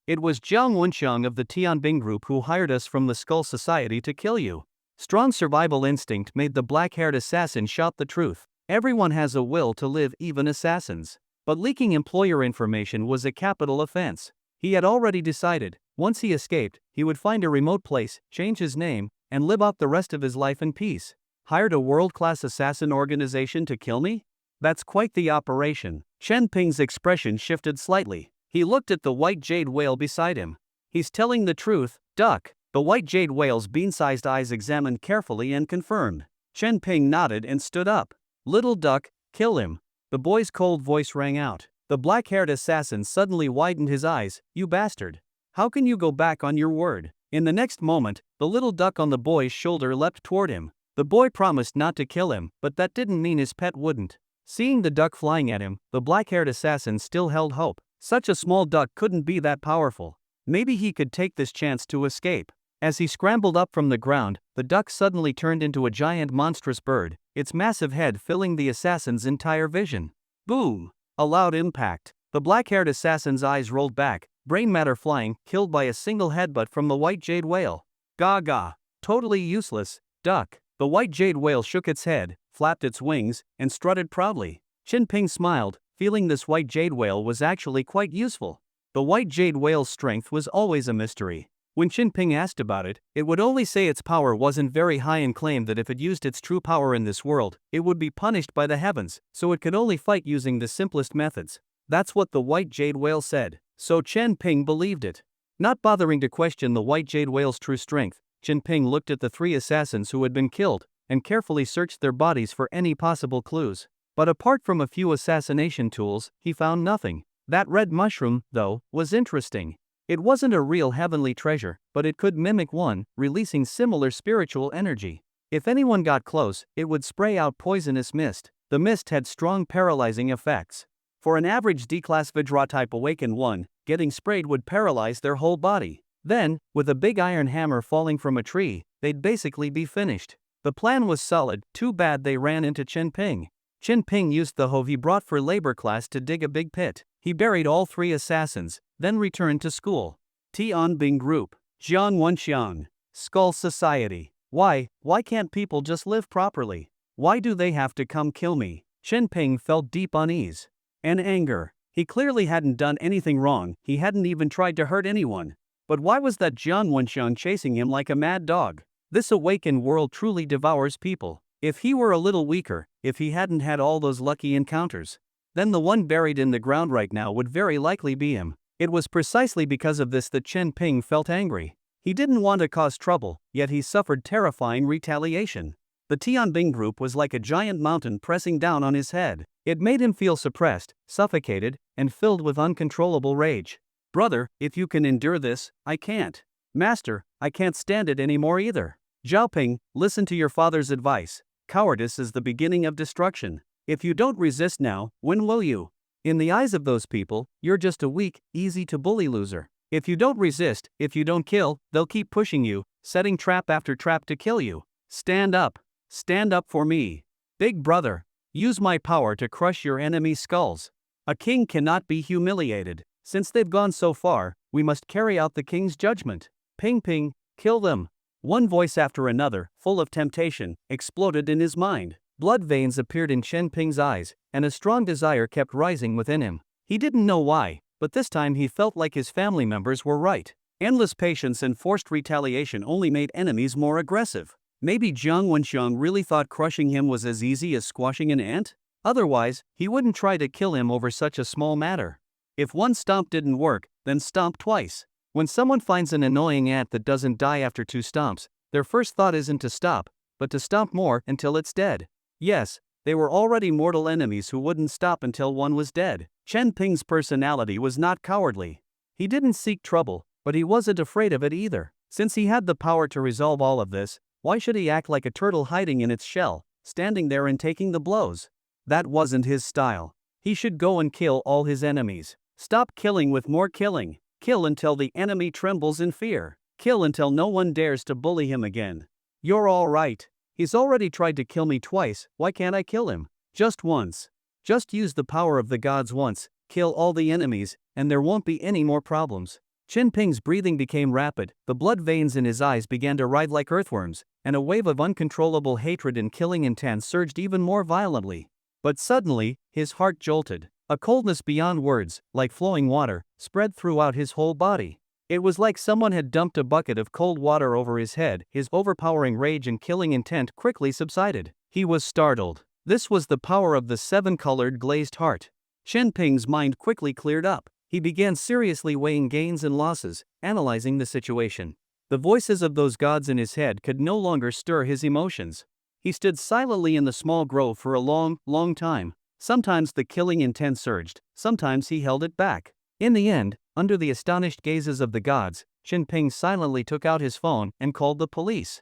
It was Jiang Wenxiang of the Tianbing group who hired us from the Skull Society to kill you. Strong survival instinct made the black-haired assassin shout the truth. Everyone has a will to live, even assassins. But leaking employer information was a capital offense. He had already decided, once he escaped, he would find a remote place, change his name, and live out the rest of his life in peace. Hired a world-class assassin organization to kill me? That's quite the operation. Chen Ping's expression shifted slightly. He looked at the white jade whale beside him. He's telling the truth, duck. The white jade whale's bean-sized eyes examined carefully and confirmed. Chen Ping nodded and stood up. Little duck, kill him. The boy's cold voice rang out. The black-haired assassin suddenly widened his eyes. You bastard. How can you go back on your word? In the next moment, the little duck on the boy's shoulder leapt toward him. The boy promised not to kill him, but that didn't mean his pet wouldn't. Seeing the duck flying at him, the black-haired assassin still held hope. Such a small duck couldn't be that powerful. Maybe he could take this chance to escape. As he scrambled up from the ground, the duck suddenly turned into a giant monstrous bird, its massive head filling the assassin's entire vision. Boom! A loud impact. The black-haired assassin's eyes rolled back, brain matter flying, killed by a single headbutt from the white jade whale. Gaga! Totally useless, duck. The white jade whale shook its head, flapped its wings, and strutted proudly. Chen Ping smiled, feeling this white jade whale was actually quite useful. The white jade whale's strength was always a mystery. When Qinping asked about it, it would only say its power wasn't very high and claim that if it used its true power in this world, it would be punished by the heavens, so it could only fight using the simplest methods. That's what the white jade whale said, so Qinping believed it. Not bothering to question the white jade whale's true strength, Qinping looked at the 3 assassins who had been killed and carefully searched their bodies for any possible clues. But apart from a few assassination tools, he found nothing. That red mushroom, though, was interesting. It wasn't a real heavenly treasure, but it could mimic one, releasing similar spiritual energy. If anyone got close, it would spray out poisonous mist. The mist had strong paralyzing effects. For an average D-class Vajra-type awakened one, getting sprayed would paralyze their whole body. Then, with a big iron hammer falling from a tree, they'd basically be finished. The plan was solid, too bad they ran into Qinping. Qinping used the hoe he brought for labor class to dig a big pit. He buried all 3 assassins, then returned to school. Tianbing Group. Jiang Wenxiang. Skull Society. Why can't people just live properly? Why do they have to come kill me? Qinping felt deep unease and anger. He clearly hadn't done anything wrong, he hadn't even tried to hurt anyone. But why was that Jiang Wenxiang chasing him like a mad dog? This awakened world truly devours people. If he were a little weaker, if he hadn't had all those lucky encounters, then the one buried in the ground right now would very likely be him. It was precisely because of this that Qinping felt angry. He didn't want to cause trouble, yet he suffered terrifying retaliation. The Tianbing Group was like a giant mountain pressing down on his head. It made him feel suppressed, suffocated, and filled with uncontrollable rage. Brother, if you can endure this, I can't. Master, I can't stand it anymore either. Zhaoping, listen to your father's advice. Cowardice is the beginning of destruction. If you don't resist now, when will you? In the eyes of those people, you're just a weak, easy to bully loser. If you don't resist, if you don't kill, they'll keep pushing you, setting trap after trap to kill you. Stand up. Stand up for me. Big brother. Use my power to crush your enemies' skulls. A king cannot be humiliated. Since they've gone so far, we must carry out the king's judgment. Ping, kill them. One voice after another, full of temptation, exploded in his mind. Blood veins appeared in Qinping's eyes, and a strong desire kept rising within him. He didn't know why, but this time he felt like his family members were right. Endless patience and forced retaliation only made enemies more aggressive. Maybe Jiang Wenxiang really thought crushing him was as easy as squashing an ant? Otherwise, he wouldn't try to kill him over such a small matter. If one stomp didn't work, then stomp twice. When someone finds an annoying ant that doesn't die after 2 stomps, their first thought isn't to stop, but to stomp more until it's dead. Yes, they were already mortal enemies who wouldn't stop until one was dead. Qinping's personality was not cowardly. He didn't seek trouble, but he wasn't afraid of it either. Since he had the power to resolve all of this, why should he act like a turtle hiding in its shell, standing there and taking the blows? That wasn't his style. He should go and kill all his enemies. Stop killing with more killing. Kill until the enemy trembles in fear. Kill until no one dares to bully him again. You're all right. He's already tried to kill me twice, why can't I kill him? Just once. Just use the power of the gods once, kill all the enemies, and there won't be any more problems. Qinping's breathing became rapid, the blood veins in his eyes began to writhe like earthworms, and a wave of uncontrollable hatred and killing intent surged even more violently. But suddenly, his heart jolted. A coldness beyond words, like flowing water, spread throughout his whole body. It was like someone had dumped a bucket of cold water over his head. His overpowering rage and killing intent quickly subsided. He was startled. This was the power of the 7-colored glazed heart. Qinping's mind quickly cleared up. He began seriously weighing gains and losses, analyzing the situation. The voices of those gods in his head could no longer stir his emotions. He stood silently in the small grove for a long time. Sometimes the killing intent surged, sometimes he held it back. In the end, under the astonished gazes of the gods, Qinping silently took out his phone and called the police.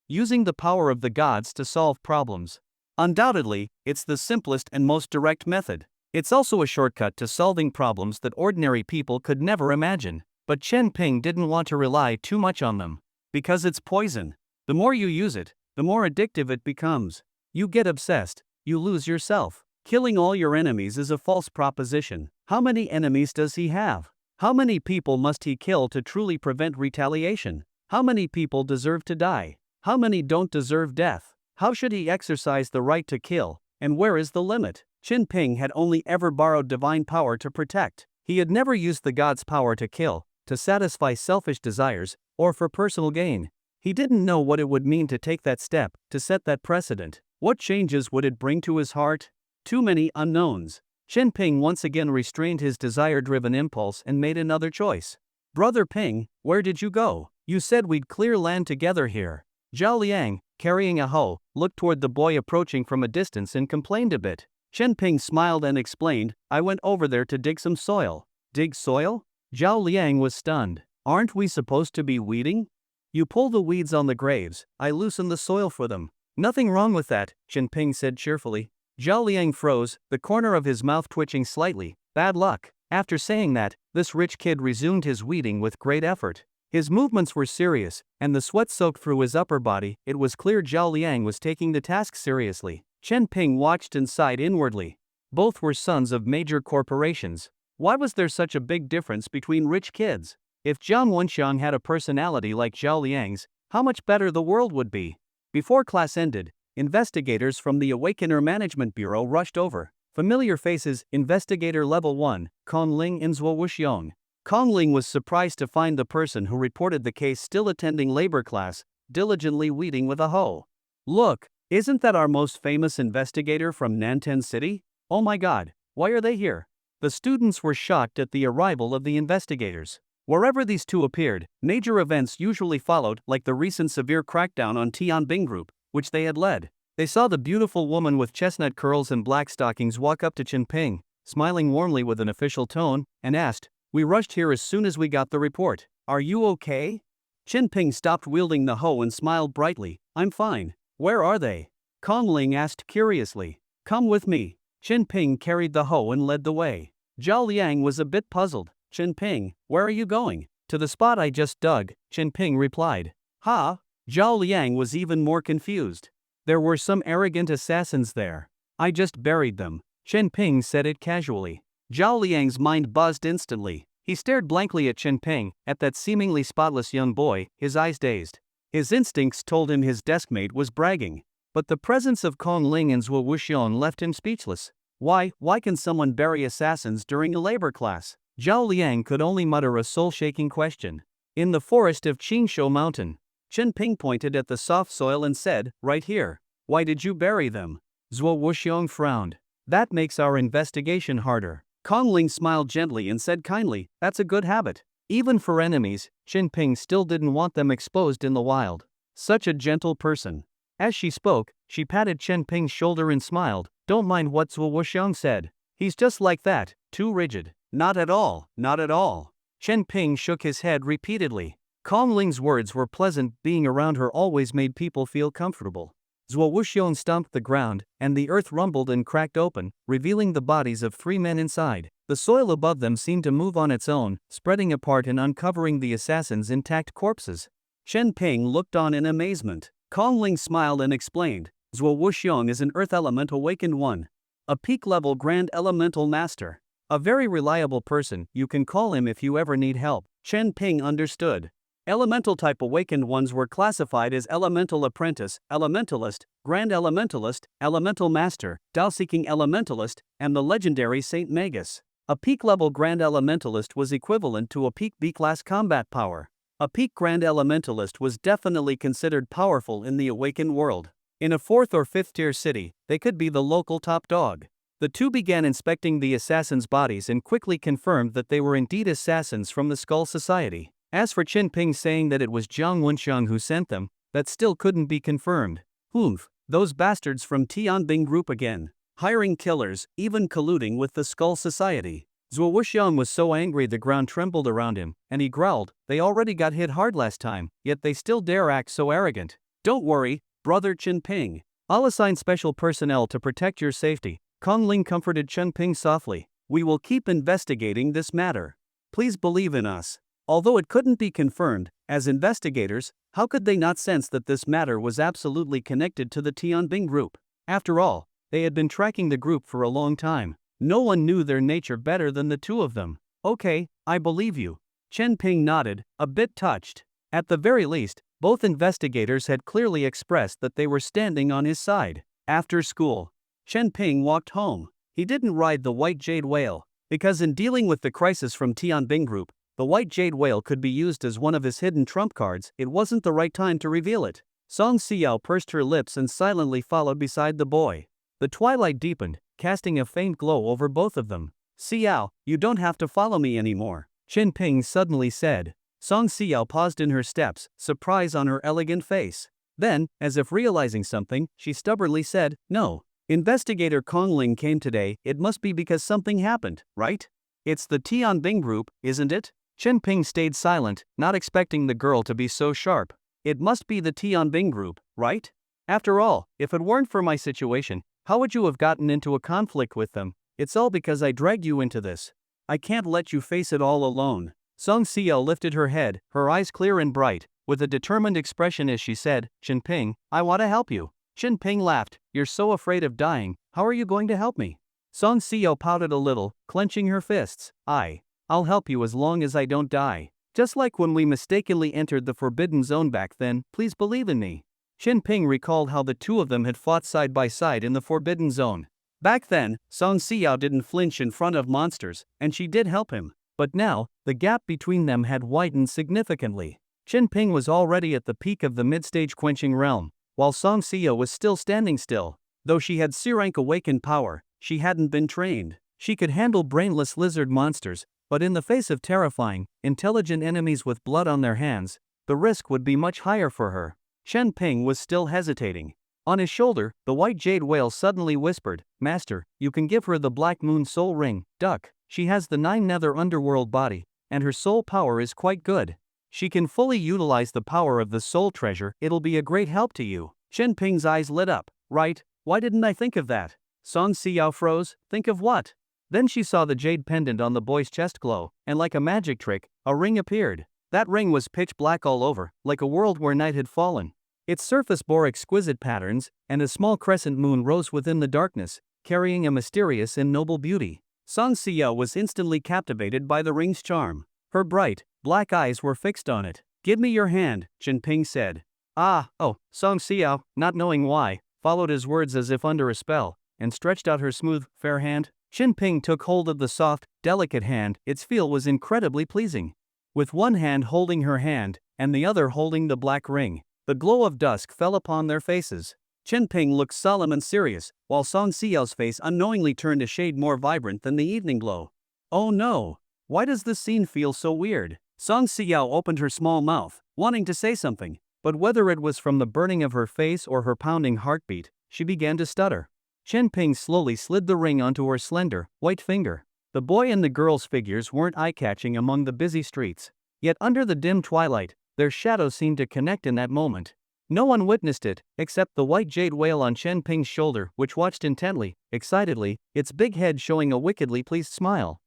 Using the power of the gods to solve problems. Undoubtedly, it's the simplest and most direct method. It's also a shortcut to solving problems that ordinary people could never imagine. But Qinping didn't want to rely too much on them. Because it's poison. The more you use it, the more addictive it becomes. You get obsessed, you lose yourself. Killing all your enemies is a false proposition. How many enemies does he have? How many people must he kill to truly prevent retaliation? How many people deserve to die? How many don't deserve death? How should he exercise the right to kill, and where is the limit? Qinping had only ever borrowed divine power to protect. He had never used the god's power to kill, to satisfy selfish desires, or for personal gain. He didn't know what it would mean to take that step, to set that precedent. What changes would it bring to his heart? Too many unknowns. Chen Ping once again restrained his desire-driven impulse and made another choice. Brother Ping, where did you go? You said we'd clear land together here. Zhao Liang, carrying a hoe, looked toward the boy approaching from a distance and complained a bit. Chen Ping smiled and explained, I went over there to dig some soil. Dig soil? Zhao Liang was stunned. Aren't we supposed to be weeding? You pull the weeds on the graves, I loosen the soil for them. Nothing wrong with that, Chen Ping said cheerfully. Zhao Liang froze, the corner of his mouth twitching slightly. Bad luck. After saying that, this rich kid resumed his weeding with great effort. His movements were serious, and the sweat soaked through his upper body. It was clear Zhao Liang was taking the task seriously. Chen Ping watched and sighed inwardly. Both were sons of major corporations. Why was there such a big difference between rich kids? If Jiang Wenxiang had a personality like Zhao Liang's, how much better the world would be. Before class ended, investigators from the Awakener Management Bureau rushed over. Familiar faces, Investigator Level 1, Kong Ling and Zhuo Wuxiong. Kong Ling was surprised to find the person who reported the case still attending labor class, diligently weeding with a hoe. Look, isn't that our most famous investigator from Nanten City? Oh my god, why are they here? The students were shocked at the arrival of the investigators. Wherever these two appeared, major events usually followed, like the recent severe crackdown on Tianbing Group, which they had led. They saw the beautiful woman with chestnut curls and black stockings walk up to Chen Ping, smiling warmly with an official tone, and asked, We rushed here as soon as we got the report. Are you okay? Chen Ping stopped wielding the hoe and smiled brightly. I'm fine. Where are they? Kong Ling asked curiously. Come with me. Chen Ping carried the hoe and led the way. Zhao Liang was a bit puzzled. Chen Ping, where are you going? To the spot I just dug, Chen Ping replied. Ha? Zhao Liang was even more confused. There were some arrogant assassins there. I just buried them. Chen Ping said it casually. Zhao Liang's mind buzzed instantly. He stared blankly at Chen Ping, at that seemingly spotless young boy, his eyes dazed. His instincts told him his deskmate was bragging. But the presence of Kong Ling and Zhuo Wuxiong left him speechless. Why can someone bury assassins during a labor class? Zhao Liang could only mutter a soul-shaking question. In the forest of Qingshou Mountain. Chen Ping pointed at the soft soil and said, right here. Why did you bury them? Zhuo Wuxiong frowned. That makes our investigation harder. Kong Ling smiled gently and said kindly, that's a good habit. Even for enemies, Chen Ping still didn't want them exposed in the wild. Such a gentle person. As she spoke, she patted Chen Ping's shoulder and smiled. Don't mind what Zhuo Wuxiong said. He's just like that, too rigid. Not at all, not at all. Chen Ping shook his head repeatedly. Kong Ling's words were pleasant, being around her always made people feel comfortable. Zhuo Wuxiong stomped the ground, and the earth rumbled and cracked open, revealing the bodies of 3 men inside. The soil above them seemed to move on its own, spreading apart and uncovering the assassins' intact corpses. Chen Ping looked on in amazement. Kong Ling smiled and explained, Zhuo Wuxiong is an Earth Element Awakened One. A peak-level Grand Elemental Master. A very reliable person, you can call him if you ever need help. Chen Ping understood. Elemental-type Awakened Ones were classified as Elemental Apprentice, Elementalist, Grand Elementalist, Elemental Master, Dao-Seeking Elementalist, and the legendary Saint Magus. A peak-level Grand Elementalist was equivalent to a peak B-class combat power. A peak Grand Elementalist was definitely considered powerful in the awakened world. In a 4th or 5th tier city, they could be the local top dog. The two began inspecting the assassins' bodies and quickly confirmed that they were indeed assassins from the Skull Society. As for Chen Ping saying that it was Jiang Wenxiang who sent them, that still couldn't be confirmed. Oomph, those bastards from Tianbing Group again. Hiring killers, even colluding with the Skull Society. Zhuo Wuxiong was so angry the ground trembled around him, and he growled, they already got hit hard last time, yet they still dare act so arrogant. Don't worry, brother Chen Ping. I'll assign special personnel to protect your safety. Kong Ling comforted Chen Ping softly. We will keep investigating this matter. Please believe in us. Although it couldn't be confirmed, as investigators, how could they not sense that this matter was absolutely connected to the Tianbing Group? After all, they had been tracking the group for a long time. No one knew their nature better than the two of them. Okay, I believe you. Chen Ping nodded, a bit touched. At the very least, both investigators had clearly expressed that they were standing on his side. After school, Chen Ping walked home. He didn't ride the white jade whale. Because in dealing with the crisis from Tianbing Group, the white jade whale could be used as one of his hidden trump cards, it wasn't the right time to reveal it. Song Xiao pursed her lips and silently followed beside the boy. The twilight deepened, casting a faint glow over both of them. Xiao, you don't have to follow me anymore, Qin Ping suddenly said. Song Xiao paused in her steps, surprise on her elegant face. Then, as if realizing something, she stubbornly said, no. Investigator Kongling came today, it must be because something happened, right? It's the Tianbing Group, isn't it? Qin Ping stayed silent, not expecting the girl to be so sharp. It must be the Tianbing Group, right? After all, if it weren't for my situation, how would you have gotten into a conflict with them? It's all because I dragged you into this. I can't let you face it all alone. Song Xiao lifted her head, her eyes clear and bright, with a determined expression as she said, Qin Ping, I want to help you. Qin Ping laughed, you're so afraid of dying, how are you going to help me? Song Xiao pouted a little, clenching her fists. I'll help you as long as I don't die. Just like when we mistakenly entered the Forbidden Zone back then, please believe in me. Qin Ping recalled how the two of them had fought side by side in the Forbidden Zone. Back then, Song Xiao didn't flinch in front of monsters, and she did help him. But now, the gap between them had widened significantly. Qin Ping was already at the peak of the mid-stage quenching realm, while Song Xiao was still standing still. Though she had S-rank awakened power, she hadn't been trained. She could handle brainless lizard monsters, but in the face of terrifying, intelligent enemies with blood on their hands, the risk would be much higher for her. Qin Ping was still hesitating. On his shoulder, the white jade whale suddenly whispered, Master, you can give her the Black Moon Soul Ring, Duck. She has the 9 nether underworld body, and her soul power is quite good. She can fully utilize the power of the soul treasure, it'll be a great help to you. Qin Ping's eyes lit up. Right, why didn't I think of that? Song Xiao froze, think of what? Then she saw the jade pendant on the boy's chest glow, and like a magic trick, a ring appeared. That ring was pitch black all over, like a world where night had fallen. Its surface bore exquisite patterns, and a small crescent moon rose within the darkness, carrying a mysterious and noble beauty. Song Xiao was instantly captivated by the ring's charm. Her bright, black eyes were fixed on it. Give me your hand, Qin Ping said. Song Xiao, not knowing why, followed his words as if under a spell, and stretched out her smooth, fair hand. Qin Ping took hold of the soft, delicate hand, its feel was incredibly pleasing. With one hand holding her hand, and the other holding the black ring, the glow of dusk fell upon their faces. Qin Ping looked solemn and serious, while Song Xiao's face unknowingly turned a shade more vibrant than the evening glow. Oh no! Why does this scene feel so weird? Song Xiao opened her small mouth, wanting to say something, but whether it was from the burning of her face or her pounding heartbeat, she began to stutter. Qin Ping slowly slid the ring onto her slender, white finger. The boy and the girl's figures weren't eye-catching among the busy streets. Yet under the dim twilight, their shadows seemed to connect in that moment. No one witnessed it, except the white jade whale on Qin Ping's shoulder, which watched intently, excitedly, its big head showing a wickedly pleased smile.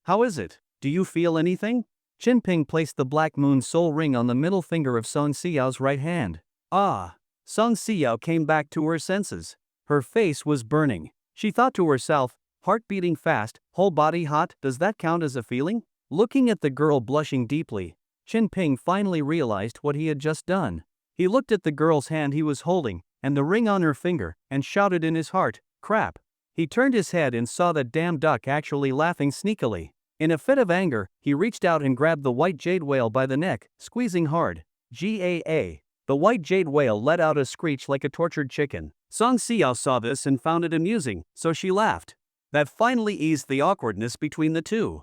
How is it? Do you feel anything? Qin Ping placed the Black Moon Soul Ring on the middle finger of Song Xiao's right hand. Ah! Song Xiao came back to her senses. Her face was burning. She thought to herself, heart beating fast, whole body hot, does that count as a feeling? Looking at the girl blushing deeply, Qin Ping finally realized what he had just done. He looked at the girl's hand he was holding, and the ring on her finger, and shouted in his heart, crap. He turned his head and saw that damn duck actually laughing sneakily. In a fit of anger, he reached out and grabbed the white jade whale by the neck, squeezing hard. Gaa. The white jade whale let out a screech like a tortured chicken. Song Xiao saw this and found it amusing, so she laughed. That finally eased the awkwardness between the two.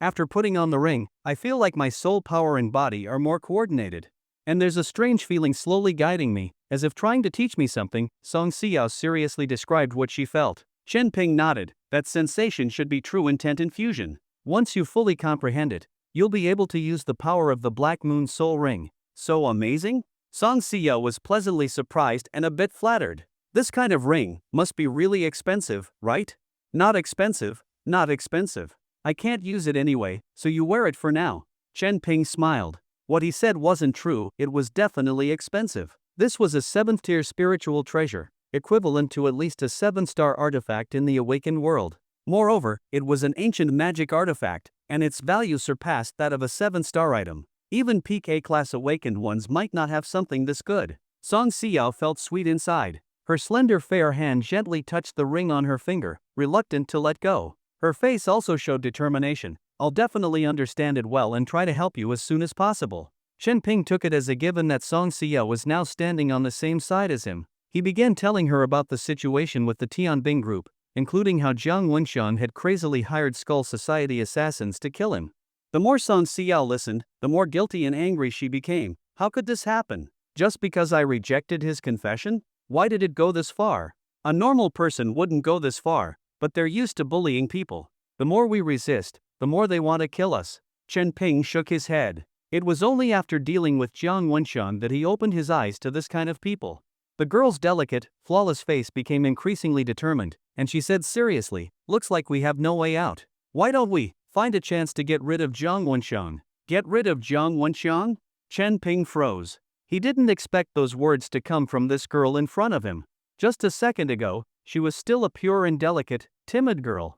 After putting on the ring, I feel like my soul power and body are more coordinated. And there's a strange feeling slowly guiding me, as if trying to teach me something. Song Xiao seriously described what she felt. Qin Ping nodded. That sensation should be true intent infusion. Once you fully comprehend it, you'll be able to use the power of the Black Moon Soul Ring. So amazing? Song Xiao was pleasantly surprised and a bit flattered. This kind of ring must be really expensive, right? Not expensive, not expensive. I can't use it anyway, so you wear it for now. Qin Ping smiled. What he said wasn't true, it was definitely expensive. This was a 7th-tier spiritual treasure, equivalent to at least a 7-star artifact in the awakened world. Moreover, it was an ancient magic artifact, and its value surpassed that of a 7-star item. Even peak A-class awakened ones might not have something this good. Song Xiao felt sweet inside. Her slender fair hand gently touched the ring on her finger, reluctant to let go. Her face also showed determination. I'll definitely understand it well and try to help you as soon as possible. Chen Ping took it as a given that Song Xiao was now standing on the same side as him. He began telling her about the situation with the Tianbing group, including how Jiang Wenxian had crazily hired Skull Society assassins to kill him. The more Song Xiao listened, the more guilty and angry she became. How could this happen? Just because I rejected his confession? Why did it go this far? A normal person wouldn't go this far, but they're used to bullying people. The more we resist, the more they want to kill us. Chen Ping shook his head. It was only after dealing with Jiang Wenxian that he opened his eyes to this kind of people. The girl's delicate, flawless face became increasingly determined, and she said seriously, looks like we have no way out. Why don't we find a chance to get rid of Jiang Wenxian? Get rid of Jiang Wenxian? Chen Ping froze. He didn't expect those words to come from this girl in front of him. Just a second ago, she was still a pure and delicate, timid girl.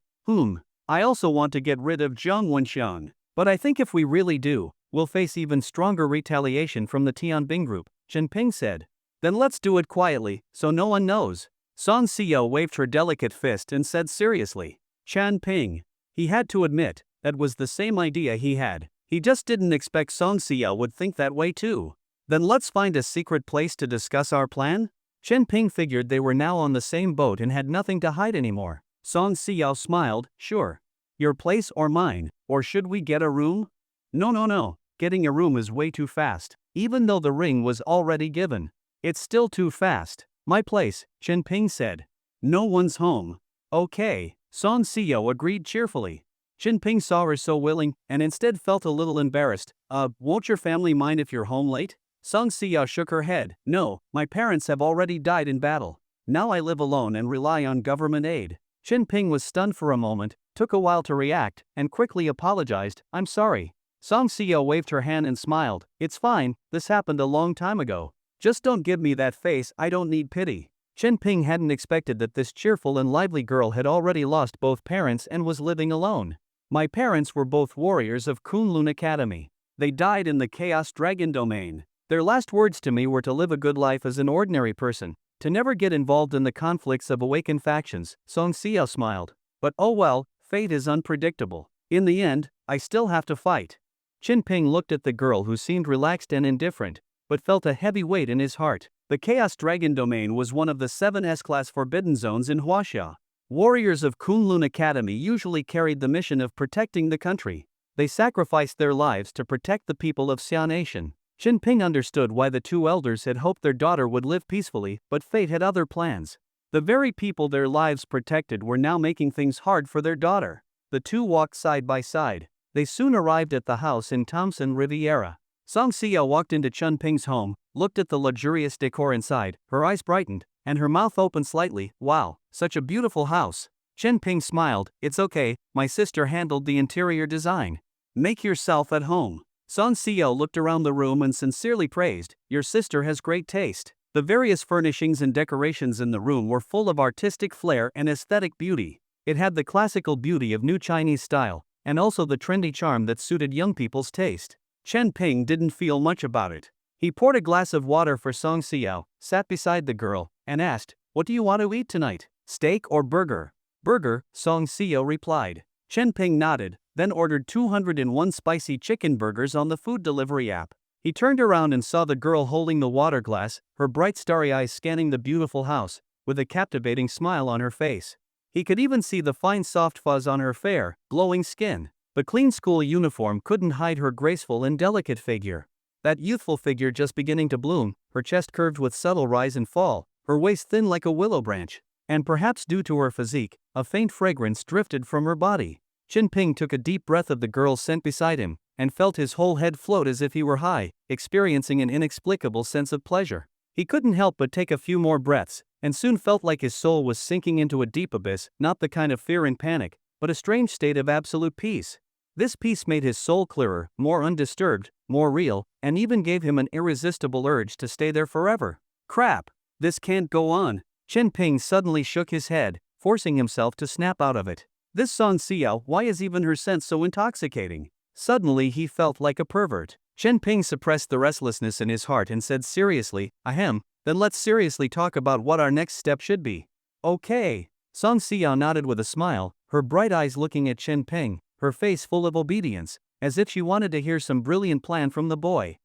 I also want to get rid of Jiang Wenxian. But I think if we really do, we'll face even stronger retaliation from the Tianbing group, Chen Ping said. Then let's do it quietly, so no one knows. Song Xiao waved her delicate fist and said seriously. Chen Ping. He had to admit, that was the same idea he had. He just didn't expect Song Xiao would think that way too. Then let's find a secret place to discuss our plan? Chen Ping figured they were now on the same boat and had nothing to hide anymore. Song Xiao smiled, sure. Your place or mine, or should we get a room? No. Getting a room is way too fast. Even though the ring was already given. It's still too fast. My place, Chen Ping said. No one's home. Okay, Song Xiao agreed cheerfully. Chen Ping saw her so willing, and instead felt a little embarrassed. Won't your family mind if you're home late? Song Xiao shook her head. No, my parents have already died in battle. Now I live alone and rely on government aid. Chen Ping was stunned for a moment, took a while to react, and quickly apologized. I'm sorry. Song Xiao waved her hand and smiled. It's fine, this happened a long time ago. Just don't give me that face, I don't need pity. Chen Ping hadn't expected that this cheerful and lively girl had already lost both parents and was living alone. My parents were both warriors of Kunlun Academy. They died in the Chaos Dragon domain. Their last words to me were to live a good life as an ordinary person, to never get involved in the conflicts of awakened factions, Song Xiao smiled. But oh well, fate is unpredictable. In the end, I still have to fight. Chen Ping looked at the girl who seemed relaxed and indifferent, but felt a heavy weight in his heart. The Chaos Dragon domain was one of the 7 S-class forbidden zones in Huaxia. Warriors of Kunlun Academy usually carried the mission of protecting the country. They sacrificed their lives to protect the people of Xia Nation. Chen Ping understood why the two elders had hoped their daughter would live peacefully, but fate had other plans. The very people their lives protected were now making things hard for their daughter. The two walked side by side. They soon arrived at the house in Thompson Riviera. Song Xiao walked into Chen Ping's home, looked at the luxurious decor inside, her eyes brightened, and her mouth opened slightly. Wow, such a beautiful house. Chen Ping smiled. It's okay, my sister handled the interior design. Make yourself at home. Song Xiao looked around the room and sincerely praised, your sister has great taste. The various furnishings and decorations in the room were full of artistic flair and aesthetic beauty. It had the classical beauty of new Chinese style, and also the trendy charm that suited young people's taste. Chen Ping didn't feel much about it. He poured a glass of water for Song Xiao, sat beside the girl, and asked, what do you want to eat tonight? Steak or burger? Burger, Song Xiao replied. Chen Ping nodded, then ordered 201 spicy chicken burgers on the food delivery app. He turned around and saw the girl holding the water glass, her bright starry eyes scanning the beautiful house, with a captivating smile on her face. He could even see the fine soft fuzz on her fair, glowing skin. The clean school uniform couldn't hide her graceful and delicate figure. That youthful figure just beginning to bloom, her chest curved with subtle rise and fall, her waist thin like a willow branch. And perhaps due to her physique, a faint fragrance drifted from her body. Chen Ping took a deep breath of the girl's scent beside him, and felt his whole head float as if he were high, experiencing an inexplicable sense of pleasure. He couldn't help but take a few more breaths, and soon felt like his soul was sinking into a deep abyss, not the kind of fear and panic, but a strange state of absolute peace. This peace made his soul clearer, more undisturbed, more real, and even gave him an irresistible urge to stay there forever. Crap! This can't go on. Chen Ping suddenly shook his head, forcing himself to snap out of it. This Song Xiao, why is even her scent so intoxicating? Suddenly he felt like a pervert. Chen Ping suppressed the restlessness in his heart and said seriously, ahem, then let's seriously talk about what our next step should be. Okay. Song Xiao nodded with a smile, her bright eyes looking at Chen Ping, her face full of obedience, as if she wanted to hear some brilliant plan from the boy.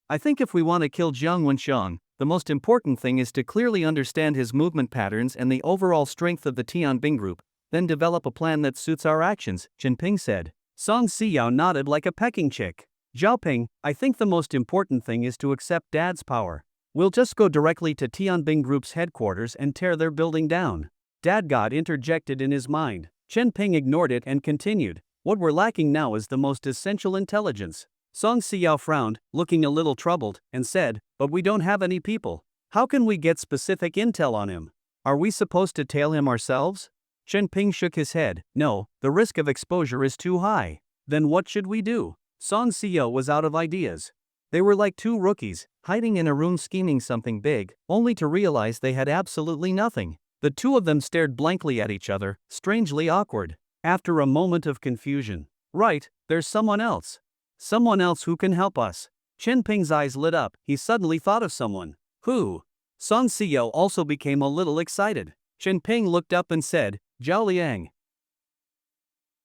I think if we want to kill Jiang Wenxiang, the most important thing is to clearly understand his movement patterns and the overall strength of the Tianbing group, then develop a plan that suits our actions, Chen Ping said. Song Siyao nodded like a pecking chick. Zhaoping, I think the most important thing is to accept Dad's power. We'll just go directly to Tianbing Group's headquarters and tear their building down. Dad God interjected in his mind. Chen Ping ignored it and continued. What we're lacking now is the most essential intelligence. Song Siyao frowned, looking a little troubled, and said, but we don't have any people. How can we get specific intel on him? Are we supposed to tail him ourselves? Chen Ping shook his head. No, the risk of exposure is too high. Then what should we do? Song Siyao was out of ideas. They were like two rookies, hiding in a room scheming something big, only to realize they had absolutely nothing. The two of them stared blankly at each other, strangely awkward. After a moment of confusion. Right, there's someone else. Someone else who can help us. Chen Ping's eyes lit up, he suddenly thought of someone. Who? Song Siyao also became a little excited. Chen Ping looked up and said, Zhao Liang.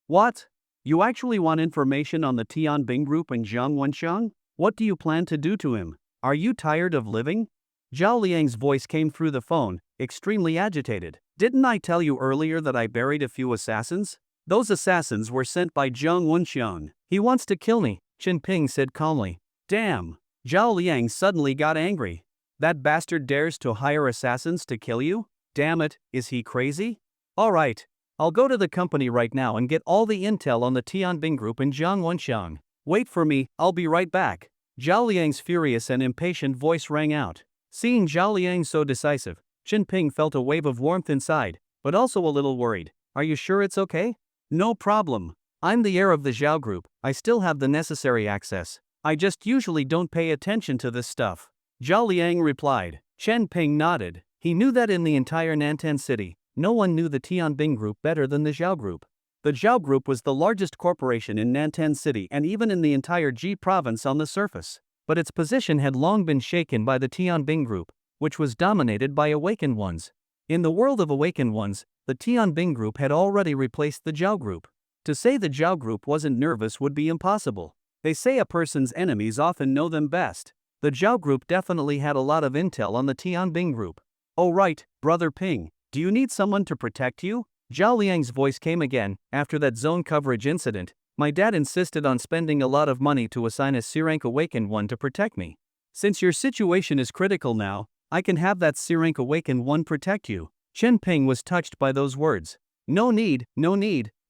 What? You actually want information on the Tianbing Group and Jiang Wenxiang? What do you plan to do to him? Are you tired of living? Zhao Liang's voice came through the phone, extremely agitated. Didn't I tell you earlier that I buried a few assassins? Those assassins were sent by Jiang Wenxiang. He wants to kill me, Chen Ping said calmly. Damn. Zhao Liang suddenly got angry. That bastard dares to hire assassins to kill you? Damn it, is he crazy? Alright. I'll go to the company right now and get all the intel on the Tianbing Group and Jiang Wenxiang. Wait for me, I'll be right back. Zhao Liang's furious and impatient voice rang out. Seeing Zhao Liang so decisive, Chen Ping felt a wave of warmth inside, but also a little worried. Are you sure it's okay? No problem. I'm the heir of the Zhao Group, I still have the necessary access. I just usually don't pay attention to this stuff. Zhao Liang replied. Chen Ping nodded. He knew that in the entire Nantan city, no one knew the Tianbing Group better than the Zhao Group. The Zhao Group was the largest corporation in Nantan City and even in the entire Ji province on the surface. But its position had long been shaken by the Tianbing Group, which was dominated by awakened ones. In the world of awakened ones, the Tianbing Group had already replaced the Zhao Group. To say the Zhao Group wasn't nervous would be impossible. They say a person's enemies often know them best. The Zhao Group definitely had a lot of intel on the Tianbing Group. Oh right, Brother Ping, do you need someone to protect you? Zhao Liang's voice came again. After that zone coverage incident, my dad insisted on spending a lot of money to assign a C-rank awakened one to protect me. Since your situation is critical now, I can have that C-rank awakened one protect you. Chen Ping was touched by those words. No need,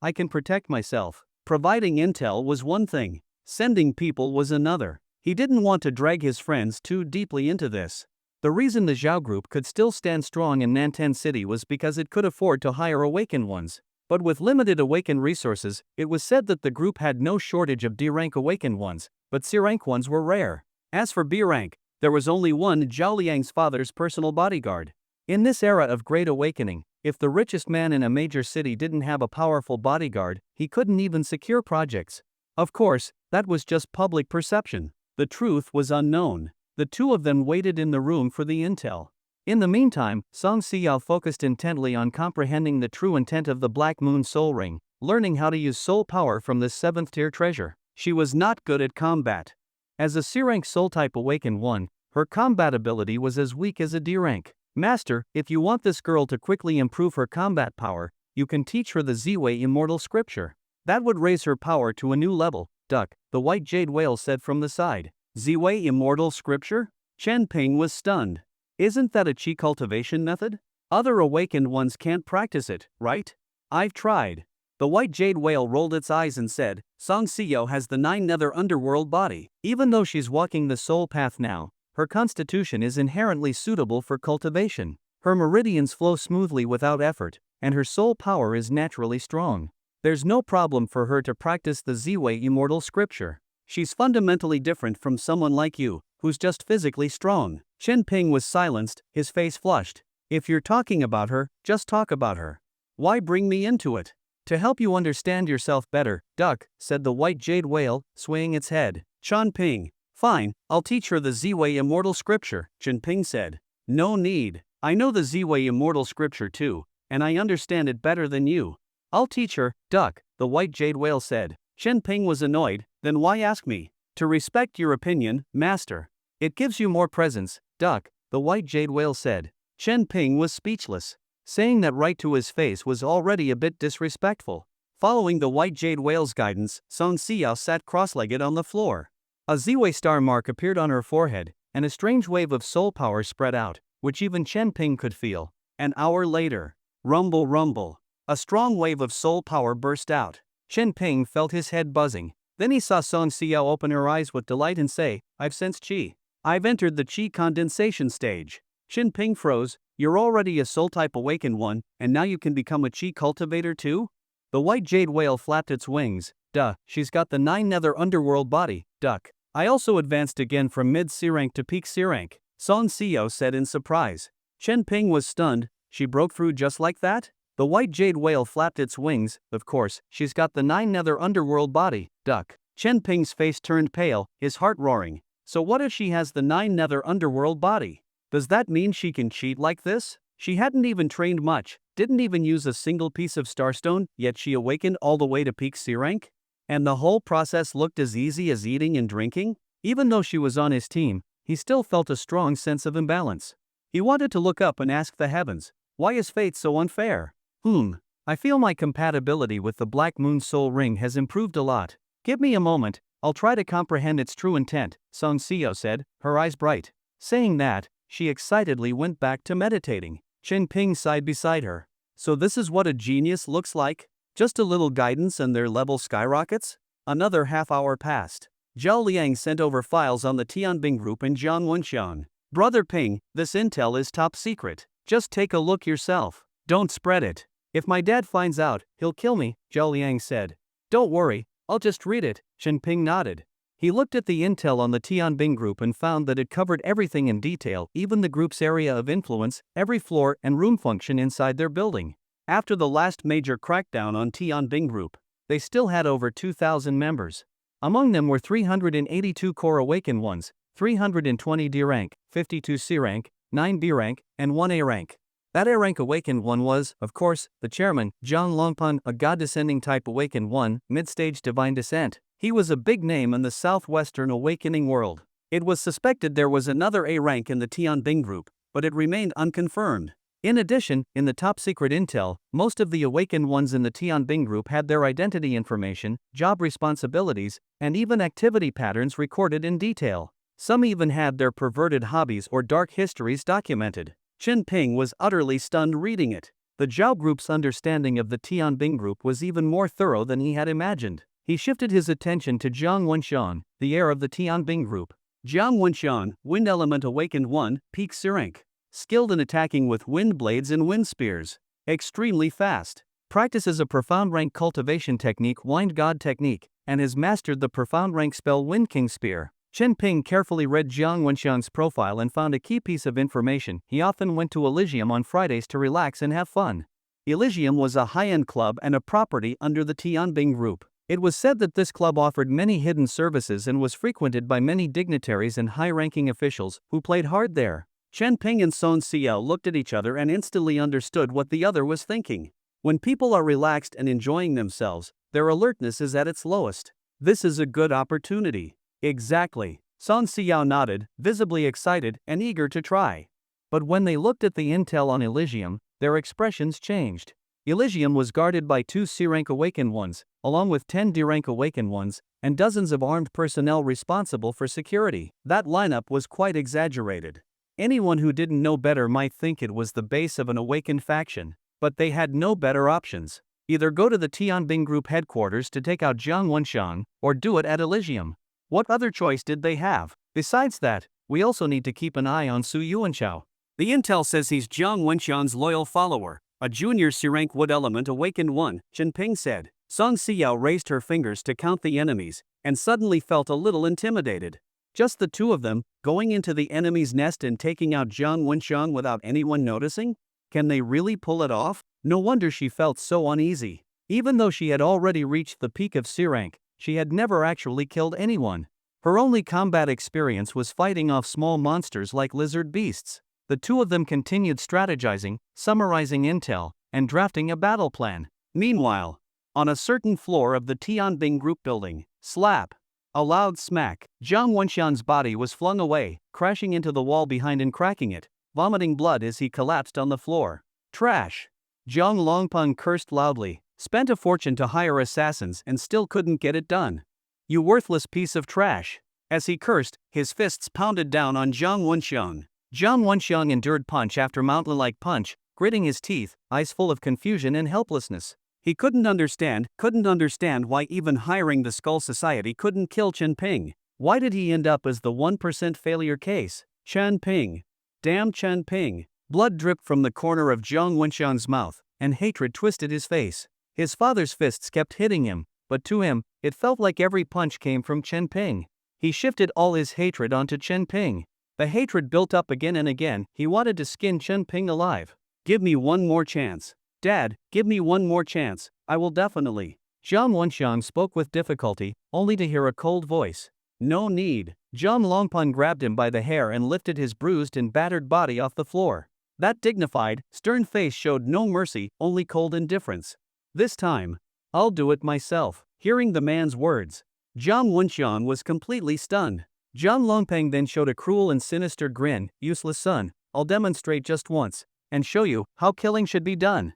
I can protect myself. Providing intel was one thing. Sending people was another. He didn't want to drag his friends too deeply into this. The reason the Zhao Group could still stand strong in Nantan City was because it could afford to hire awakened ones. But with limited awakened resources, it was said that the group had no shortage of D-rank awakened ones, but C-rank ones were rare. As for B-rank, there was only one Zhao Liang's father's personal bodyguard. In this era of great awakening, if the richest man in a major city didn't have a powerful bodyguard, he couldn't even secure projects. Of course, that was just public perception. The truth was unknown. The two of them waited in the room for the intel. In the meantime, Song Siyao focused intently on comprehending the true intent of the Black Moon Soul Ring, learning how to use soul power from this 7th-tier treasure. She was not good at combat. As a C-rank soul-type awakened one, her combat ability was as weak as a D-rank. Master, if you want this girl to quickly improve her combat power, you can teach her the Ziwei Immortal Scripture. That would raise her power to a new level. Duck, the white jade whale said from the side. Ziwei Immortal Scripture? Chen Ping was stunned. Isn't that a chi cultivation method? Other awakened ones can't practice it, right? I've tried. The white jade whale rolled its eyes and said, Song Siyao has the 9 nether underworld body. Even though she's walking the soul path now, her constitution is inherently suitable for cultivation. Her meridians flow smoothly without effort, and her soul power is naturally strong. There's no problem for her to practice the Ziwei Immortal Scripture. She's fundamentally different from someone like you, who's just physically strong. Chen Ping was silenced, his face flushed. If you're talking about her, just talk about her. Why bring me into it? To help you understand yourself better, Duck, said the white jade whale, swaying its head. Chen Ping. Fine, I'll teach her the Ziwei Immortal Scripture, Chen Ping said. No need. I know the Ziwei Immortal Scripture too, and I understand it better than you. I'll teach her, duck, the white jade whale said. Chen Ping was annoyed, then why ask me? To respect your opinion, master. It gives you more presence, duck, the white jade whale said. Chen Ping was speechless. Saying that right to his face was already a bit disrespectful. Following the white jade whale's guidance, Song Xiao sat cross-legged on the floor. A Z-way star mark appeared on her forehead, and a strange wave of soul power spread out, which even Chen Ping could feel. An hour later, rumble rumble. A strong wave of soul power burst out. Chen Ping felt his head buzzing. Then he saw Song Xiao open her eyes with delight and say, I've sensed qi. I've entered the qi condensation stage. Chen Ping froze. You're already a soul-type awakened one, and now you can become a qi cultivator too? The white jade whale flapped its wings. Duh, she's got the 9 nether underworld body, duck. I also advanced again from mid-C rank to peak C rank, Song Xiao said in surprise. Chen Ping was stunned. She broke through just like that? The white jade whale flapped its wings. Of course, she's got the 9 nether underworld body, duck. Chen Ping's face turned pale, his heart roaring. So what if she has the 9 nether underworld body? Does that mean she can cheat like this? She hadn't even trained much, didn't even use a single piece of starstone, yet she awakened all the way to peak C rank? And the whole process looked as easy as eating and drinking? Even though she was on his team, he still felt a strong sense of imbalance. He wanted to look up and ask the heavens, why is fate so unfair? I feel my compatibility with the Black Moon Soul Ring has improved a lot. Give me a moment, I'll try to comprehend its true intent, Song Xiao said, her eyes bright. Saying that, she excitedly went back to meditating. Chen Ping sighed beside her. So this is what a genius looks like? Just a little guidance and their level skyrockets? Another half hour passed. Zhao Liang sent over files on the Tianbing group and Jiang Wenxian. Brother Ping, this intel is top secret. Just take a look yourself. Don't spread it. If my dad finds out, he'll kill me, Zhao Liang said. Don't worry, I'll just read it, Chen Ping nodded. He looked at the intel on the Tianbing group and found that it covered everything in detail, even the group's area of influence, every floor and room function inside their building. After the last major crackdown on Tianbing group, they still had over 2,000 members. Among them were 382 core awakened ones, 320 D rank, 52 C rank, 9 B rank, and 1 A rank. That A rank awakened one was, of course, the chairman, Zhang Longpan, a god-descending type awakened one, mid-stage divine descent. He was a big name in the southwestern awakening world. It was suspected there was another A rank in the Tianbing group, but it remained unconfirmed. In addition, in the top secret intel, most of the awakened ones in the Tianbing group had their identity information, job responsibilities, and even activity patterns recorded in detail. Some even had their perverted hobbies or dark histories documented. Chen Ping was utterly stunned reading it. The Zhao group's understanding of the Tianbing group was even more thorough than he had imagined. He shifted his attention to Jiang Wenxian, the heir of the Tianbing group. Jiang Wenxian, Wind Element Awakened 1, Peak C rank. Skilled in attacking with wind blades and wind spears. Extremely fast. Practices a profound rank cultivation technique, Wind God technique, and has mastered the profound rank spell Wind King Spear. Chen Ping carefully read Jiang Wenxian's profile and found a key piece of information. He often went to Elysium on Fridays to relax and have fun. Elysium was a high-end club and a property under the Tianbing group. It was said that this club offered many hidden services and was frequented by many dignitaries and high-ranking officials who played hard there. Chen Ping and Song Xiao looked at each other and instantly understood what the other was thinking. When people are relaxed and enjoying themselves, their alertness is at its lowest. This is a good opportunity. Exactly. Song Xiao nodded, visibly excited and eager to try. But when they looked at the intel on Elysium, their expressions changed. Elysium was guarded by 2 C-rank awakened ones, along with 10 D-rank awakened ones, and dozens of armed personnel responsible for security. That lineup was quite exaggerated. Anyone who didn't know better might think it was the base of an awakened faction, but they had no better options. Either go to the Tianbing group headquarters to take out Jiang Wenxian, or do it at Elysium. What other choice did they have? Besides that, we also need to keep an eye on Su Yuanchao. The intel says he's Jiang Wenxian's loyal follower, a junior C-rank Wood Element Awakened 1, Chen Ping said. Song Xiao raised her fingers to count the enemies, and suddenly felt a little intimidated. Just the two of them, going into the enemy's nest and taking out Jiang Wenxian without anyone noticing? Can they really pull it off? No wonder she felt so uneasy. Even though she had already reached the peak of C-rank, she had never actually killed anyone. Her only combat experience was fighting off small monsters like lizard beasts. The two of them continued strategizing, summarizing intel, and drafting a battle plan. Meanwhile, on a certain floor of the Tianbing Group building, slap! A loud smack. Zhang Wenxian's body was flung away, crashing into the wall behind and cracking it, vomiting blood as he collapsed on the floor. Trash! Zhang Longpeng cursed loudly, spent a fortune to hire assassins and still couldn't get it done. You worthless piece of trash! As he cursed, his fists pounded down on Zhang Wenxiang. Zhang Wenxiang endured punch after mountain-like punch, gritting his teeth, eyes full of confusion and helplessness. He couldn't understand why even hiring the Skull Society couldn't kill Chen Ping. Why did he end up as the 1% failure case? Chen Ping. Damn Chen Ping. Blood dripped from the corner of Zhang Wenxiang's mouth, and hatred twisted his face. His father's fists kept hitting him, but to him, it felt like every punch came from Chen Ping. He shifted all his hatred onto Chen Ping. The hatred built up again and again. He wanted to skin Chen Ping alive. Give me one more chance. Dad, give me one more chance, I will definitely. Zhang Wenxiang spoke with difficulty, only to hear a cold voice. No need. Zhang Longpeng grabbed him by the hair and lifted his bruised and battered body off the floor. That dignified, stern face showed no mercy, only cold indifference. This time, I'll do it myself. Hearing the man's words, Zhang Wenxiang was completely stunned. Zhang Longpeng then showed a cruel and sinister grin. Useless son, I'll demonstrate just once, and show you how killing should be done.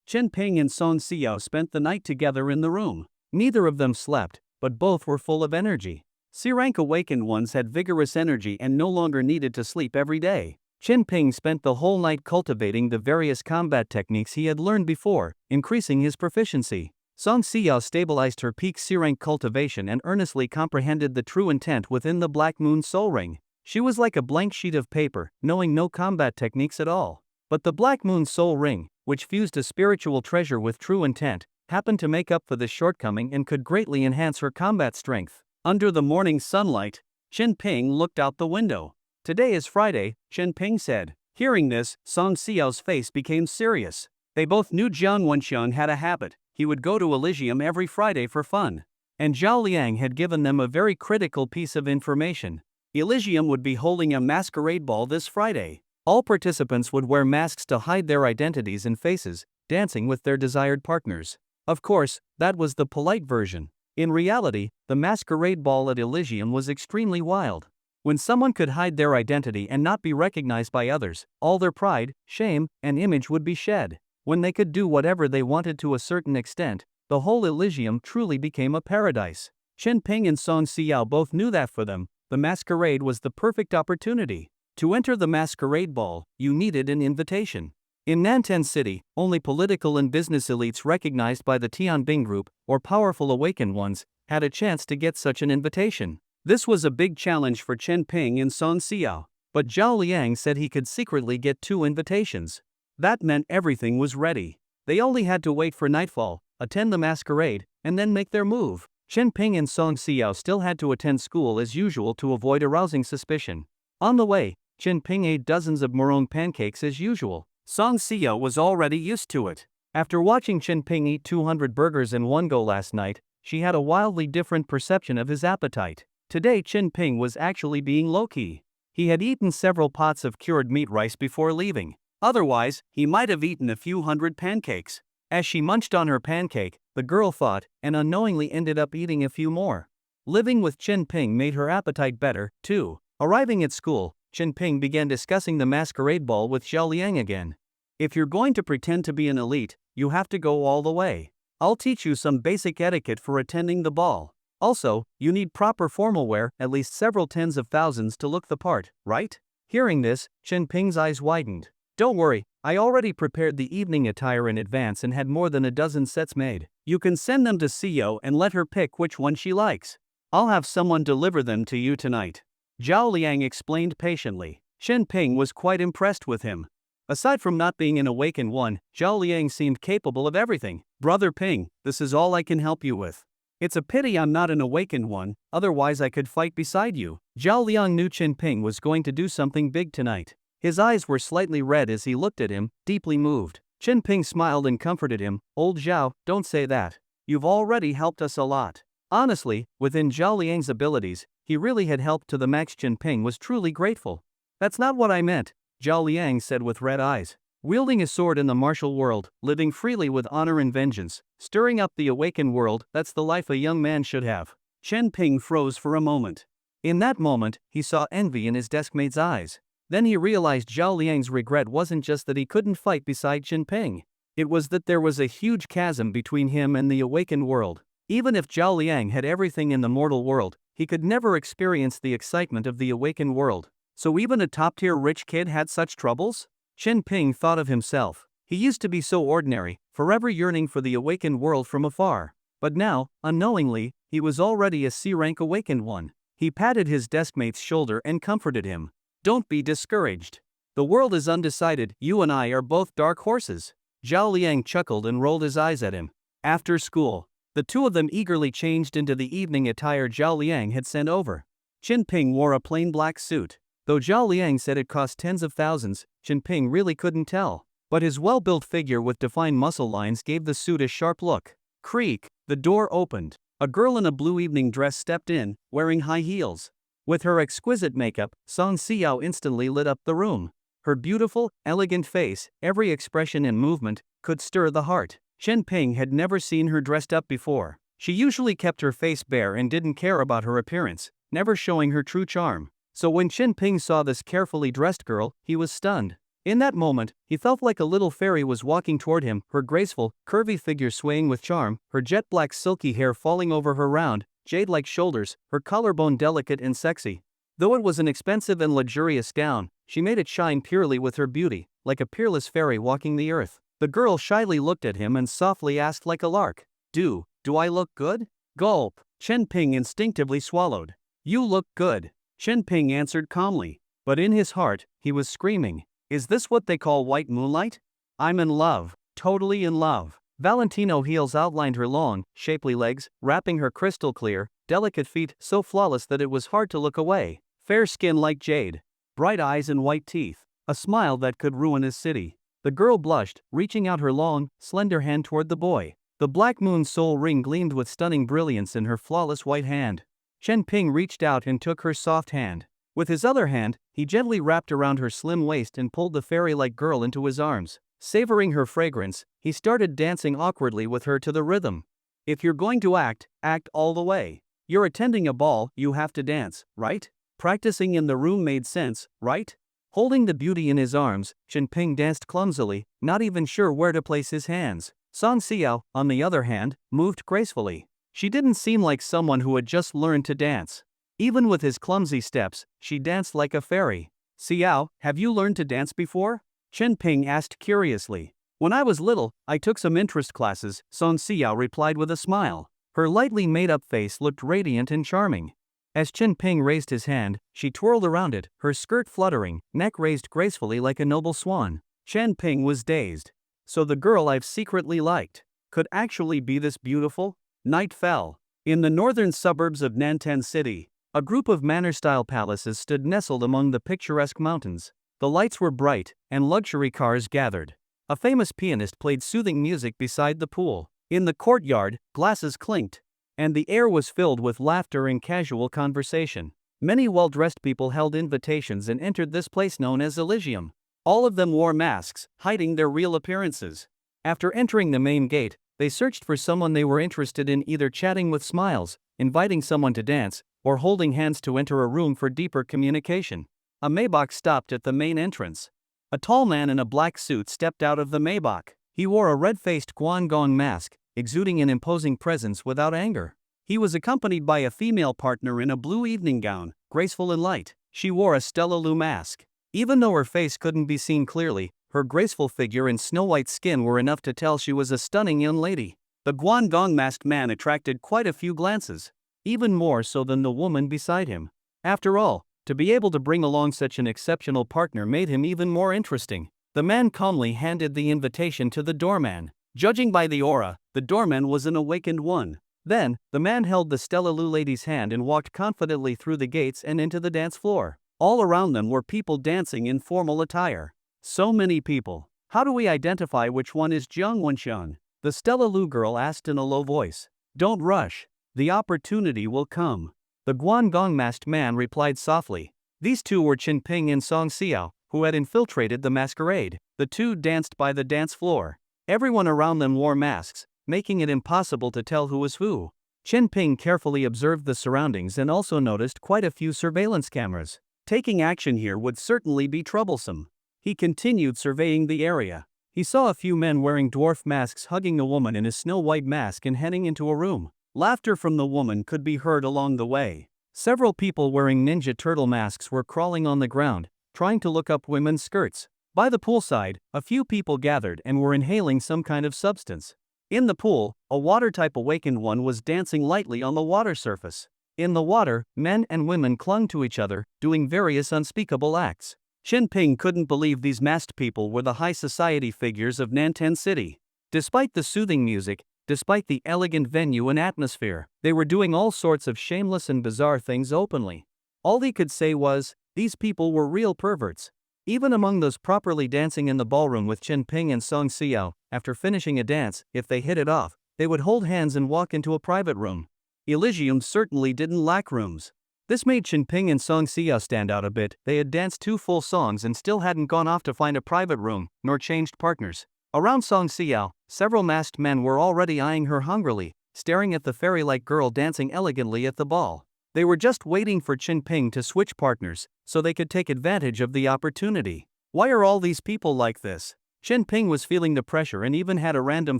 Chen Ping and Song Xiao spent the night together in the room. Neither of them slept, but both were full of energy. S-rank awakened ones had vigorous energy and no longer needed to sleep every day. Chen Ping spent the whole night cultivating the various combat techniques he had learned before, increasing his proficiency. Song Xiao stabilized her peak S-rank cultivation and earnestly comprehended the true intent within the Black Moon Soul Ring. She was like a blank sheet of paper, knowing no combat techniques at all. But the Black Moon Soul Ring, which fused a spiritual treasure with true intent, happened to make up for this shortcoming and could greatly enhance her combat strength. Under the morning sunlight, Chen Ping looked out the window. Today is Friday, Chen Ping said. Hearing this, Song Xiao's face became serious. They both knew Zhang Wenxiang had a habit. He would go to Elysium every Friday for fun. And Zhao Liang had given them a very critical piece of information. Elysium would be holding a masquerade ball this Friday. All participants would wear masks to hide their identities and faces, dancing with their desired partners. Of course, that was the polite version. In reality, the masquerade ball at Elysium was extremely wild. When someone could hide their identity and not be recognized by others, all their pride, shame, and image would be shed. When they could do whatever they wanted to a certain extent, the whole Elysium truly became a paradise. Chen Ping and Song Xiao both knew that for them, the masquerade was the perfect opportunity. To enter the masquerade ball, you needed an invitation. In Nantan City, only political and business elites recognized by the Tianbing Group, or powerful awakened ones, had a chance to get such an invitation. This was a big challenge for Chen Ping and Song Xiao, but Zhao Liang said he could secretly get 2 invitations. That meant everything was ready. They only had to wait for nightfall, attend the masquerade, and then make their move. Chen Ping and Song Xiao still had to attend school as usual to avoid arousing suspicion. On the way, Chen Ping ate dozens of meringue pancakes as usual. Song Xiao was already used to it. After watching Chen Ping eat 200 burgers in one go last night, she had a wildly different perception of his appetite. Today Chen Ping was actually being low-key. He had eaten several pots of cured meat rice before leaving. Otherwise, he might have eaten a few hundred pancakes. As she munched on her pancake, the girl thought, and unknowingly ended up eating a few more. Living with Chen Ping made her appetite better, too. Arriving at school, Chen Ping began discussing the masquerade ball with Zhao Liang again. If you're going to pretend to be an elite, you have to go all the way. I'll teach you some basic etiquette for attending the ball. Also, you need proper formal wear, at least several tens of thousands to look the part, right? Hearing this, Chen Ping's eyes widened. Don't worry, I already prepared the evening attire in advance and had more than a dozen sets made. You can send them to Xiao and let her pick which one she likes. I'll have someone deliver them to you tonight. Zhao Liang explained patiently. Chen Ping was quite impressed with him. Aside from not being an awakened one, Zhao Liang seemed capable of everything. Brother Ping, this is all I can help you with. It's a pity I'm not an awakened one, otherwise I could fight beside you. Zhao Liang knew Chen Ping was going to do something big tonight. His eyes were slightly red as he looked at him, deeply moved. Chen Ping smiled and comforted him. Old Zhao, don't say that. You've already helped us a lot. Honestly, within Zhao Liang's abilities, he really had helped to the max. Chen Ping was truly grateful. That's not what I meant, Zhao Liang said with red eyes. Wielding a sword in the martial world, living freely with honor and vengeance, stirring up the awakened world, that's the life a young man should have. Chen Ping froze for a moment. In that moment, he saw envy in his deskmate's eyes. Then he realized Zhao Liang's regret wasn't just that he couldn't fight beside Chen Ping. It was that there was a huge chasm between him and the awakened world. Even if Zhao Liang had everything in the mortal world, he could never experience the excitement of the awakened world. So even a top-tier rich kid had such troubles? Chen Ping thought of himself. He used to be so ordinary, forever yearning for the awakened world from afar. But now, unknowingly, he was already a C-rank awakened one. He patted his deskmate's shoulder and comforted him. Don't be discouraged. The world is undecided, you and I are both dark horses. Zhao Liang chuckled and rolled his eyes at him. After school, the two of them eagerly changed into the evening attire Zhao Liang had sent over. Chen Ping wore a plain black suit. Though Zhao Liang said it cost tens of thousands, Chen Ping really couldn't tell. But his well-built figure with defined muscle lines gave the suit a sharp look. Creak, the door opened. A girl in a blue evening dress stepped in, wearing high heels. With her exquisite makeup, Song Xiao instantly lit up the room. Her beautiful, elegant face, every expression and movement, could stir the heart. Chen Ping had never seen her dressed up before. She usually kept her face bare and didn't care about her appearance, never showing her true charm. So when Chen Ping saw this carefully dressed girl, he was stunned. In that moment, he felt like a little fairy was walking toward him, her graceful, curvy figure swaying with charm, her jet-black silky hair falling over her round, jade-like shoulders, her collarbone delicate and sexy. Though it was an expensive and luxurious gown, she made it shine purely with her beauty, like a peerless fairy walking the earth. The girl shyly looked at him and softly asked like a lark, Do I look good? Gulp. Chen Ping instinctively swallowed. You look good. Chen Ping answered calmly, but in his heart, he was screaming, Is this what they call white moonlight? I'm in love, totally in love. Valentino heels outlined her long, shapely legs, wrapping her crystal clear, delicate feet so flawless that it was hard to look away, fair skin like jade, bright eyes and white teeth, a smile that could ruin his city. The girl blushed, reaching out her long, slender hand toward the boy. The black moon's soul ring gleamed with stunning brilliance in her flawless white hand. Chen Ping reached out and took her soft hand. With his other hand, he gently wrapped around her slim waist and pulled the fairy-like girl into his arms. Savoring her fragrance, he started dancing awkwardly with her to the rhythm. If you're going to act all the way. You're attending a ball, you have to dance, right? Practicing in the room made sense, right? Holding the beauty in his arms, Chen Ping danced clumsily, not even sure where to place his hands. Song Xiao, on the other hand, moved gracefully. She didn't seem like someone who had just learned to dance. Even with his clumsy steps, she danced like a fairy. Xiao, have you learned to dance before? Chen Ping asked curiously. When I was little, I took some interest classes, Song Xiao replied with a smile. Her lightly made-up face looked radiant and charming. As Chen Ping raised his hand, she twirled around it, her skirt fluttering, neck raised gracefully like a noble swan. Chen Ping was dazed. So the girl I've secretly liked could actually be this beautiful? Night fell. In the northern suburbs of Nantan City, a group of manor-style palaces stood nestled among the picturesque mountains. The lights were bright, and luxury cars gathered. A famous pianist played soothing music beside the pool. In the courtyard, glasses clinked, and the air was filled with laughter and casual conversation. Many well-dressed people held invitations and entered this place known as Elysium. All of them wore masks, hiding their real appearances. After entering the main gate, they searched for someone they were interested in, either chatting with smiles, inviting someone to dance, or holding hands to enter a room for deeper communication. A Maybach stopped at the main entrance. A tall man in a black suit stepped out of the Maybach. He wore a red-faced Guangdong mask, exuding an imposing presence without anger. He was accompanied by a female partner in a blue evening gown, graceful and light. She wore a Stella Lu mask. Even though her face couldn't be seen clearly, her graceful figure and snow-white skin were enough to tell she was a stunning young lady. The Guangdong masked man attracted quite a few glances, even more so than the woman beside him. After all, to be able to bring along such an exceptional partner made him even more interesting. The man calmly handed the invitation to the doorman. Judging by the aura, the doorman was an awakened one. Then, the man held the Stella Lu lady's hand and walked confidently through the gates and into the dance floor. All around them were people dancing in formal attire. So many people. How do we identify which one is Jiang Wenxiang? The Stella Lu girl asked in a low voice. Don't rush. The opportunity will come. The Guangdong masked man replied softly. These two were Chen Ping and Song Xiao, who had infiltrated the masquerade. The two danced by the dance floor. Everyone around them wore masks, making it impossible to tell who was who. Chen Ping carefully observed the surroundings and also noticed quite a few surveillance cameras. Taking action here would certainly be troublesome. He continued surveying the area. He saw a few men wearing dwarf masks hugging a woman in a snow-white mask and heading into a room. Laughter from the woman could be heard along the way. Several people wearing Ninja Turtle masks were crawling on the ground, trying to look up women's skirts. By the poolside, a few people gathered and were inhaling some kind of substance. In the pool, a water-type awakened one was dancing lightly on the water surface. In the water, men and women clung to each other, doing various unspeakable acts. Chen Ping couldn't believe these masked people were the high society figures of Nantan City. Despite the soothing music, despite the elegant venue and atmosphere, they were doing all sorts of shameless and bizarre things openly. All he could say was, these people were real perverts. Even among those properly dancing in the ballroom with Chen Ping and Song Xiao, after finishing a dance, if they hit it off, they would hold hands and walk into a private room. Elysium certainly didn't lack rooms. This made Chen Ping and Song Xiao stand out a bit. They had danced 2 full songs and still hadn't gone off to find a private room, nor changed partners. Around Song Xiao, several masked men were already eyeing her hungrily, staring at the fairy-like girl dancing elegantly at the ball. They were just waiting for Chen Ping to switch partners, so they could take advantage of the opportunity. Why are all these people like this? Chen Ping was feeling the pressure and even had a random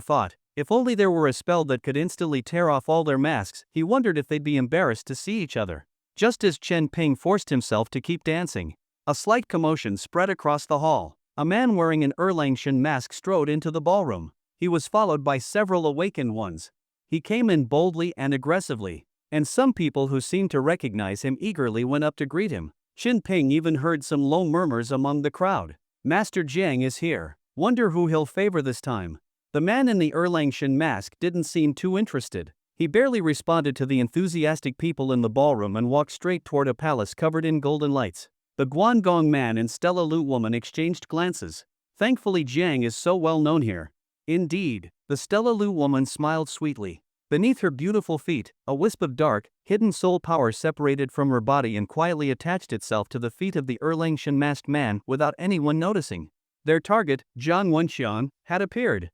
thought. If only there were a spell that could instantly tear off all their masks, he wondered if they'd be embarrassed to see each other. Just as Chen Ping forced himself to keep dancing, a slight commotion spread across the hall. A man wearing an Erlangshan mask strode into the ballroom. He was followed by several awakened ones. He came in boldly and aggressively, and some people who seemed to recognize him eagerly went up to greet him. Chen Ping even heard some low murmurs among the crowd. Master Jiang is here. Wonder who he'll favor this time. The man in the Erlangshan mask didn't seem too interested. He barely responded to the enthusiastic people in the ballroom and walked straight toward a palace covered in golden lights. The Guangdong man and Stella Lu woman exchanged glances. Thankfully Jiang is so well known here. Indeed, the Stella Lu woman smiled sweetly. Beneath her beautiful feet, a wisp of dark, hidden soul power separated from her body and quietly attached itself to the feet of the Erlangshan masked man without anyone noticing. Their target, Zhang Wenxian, had appeared.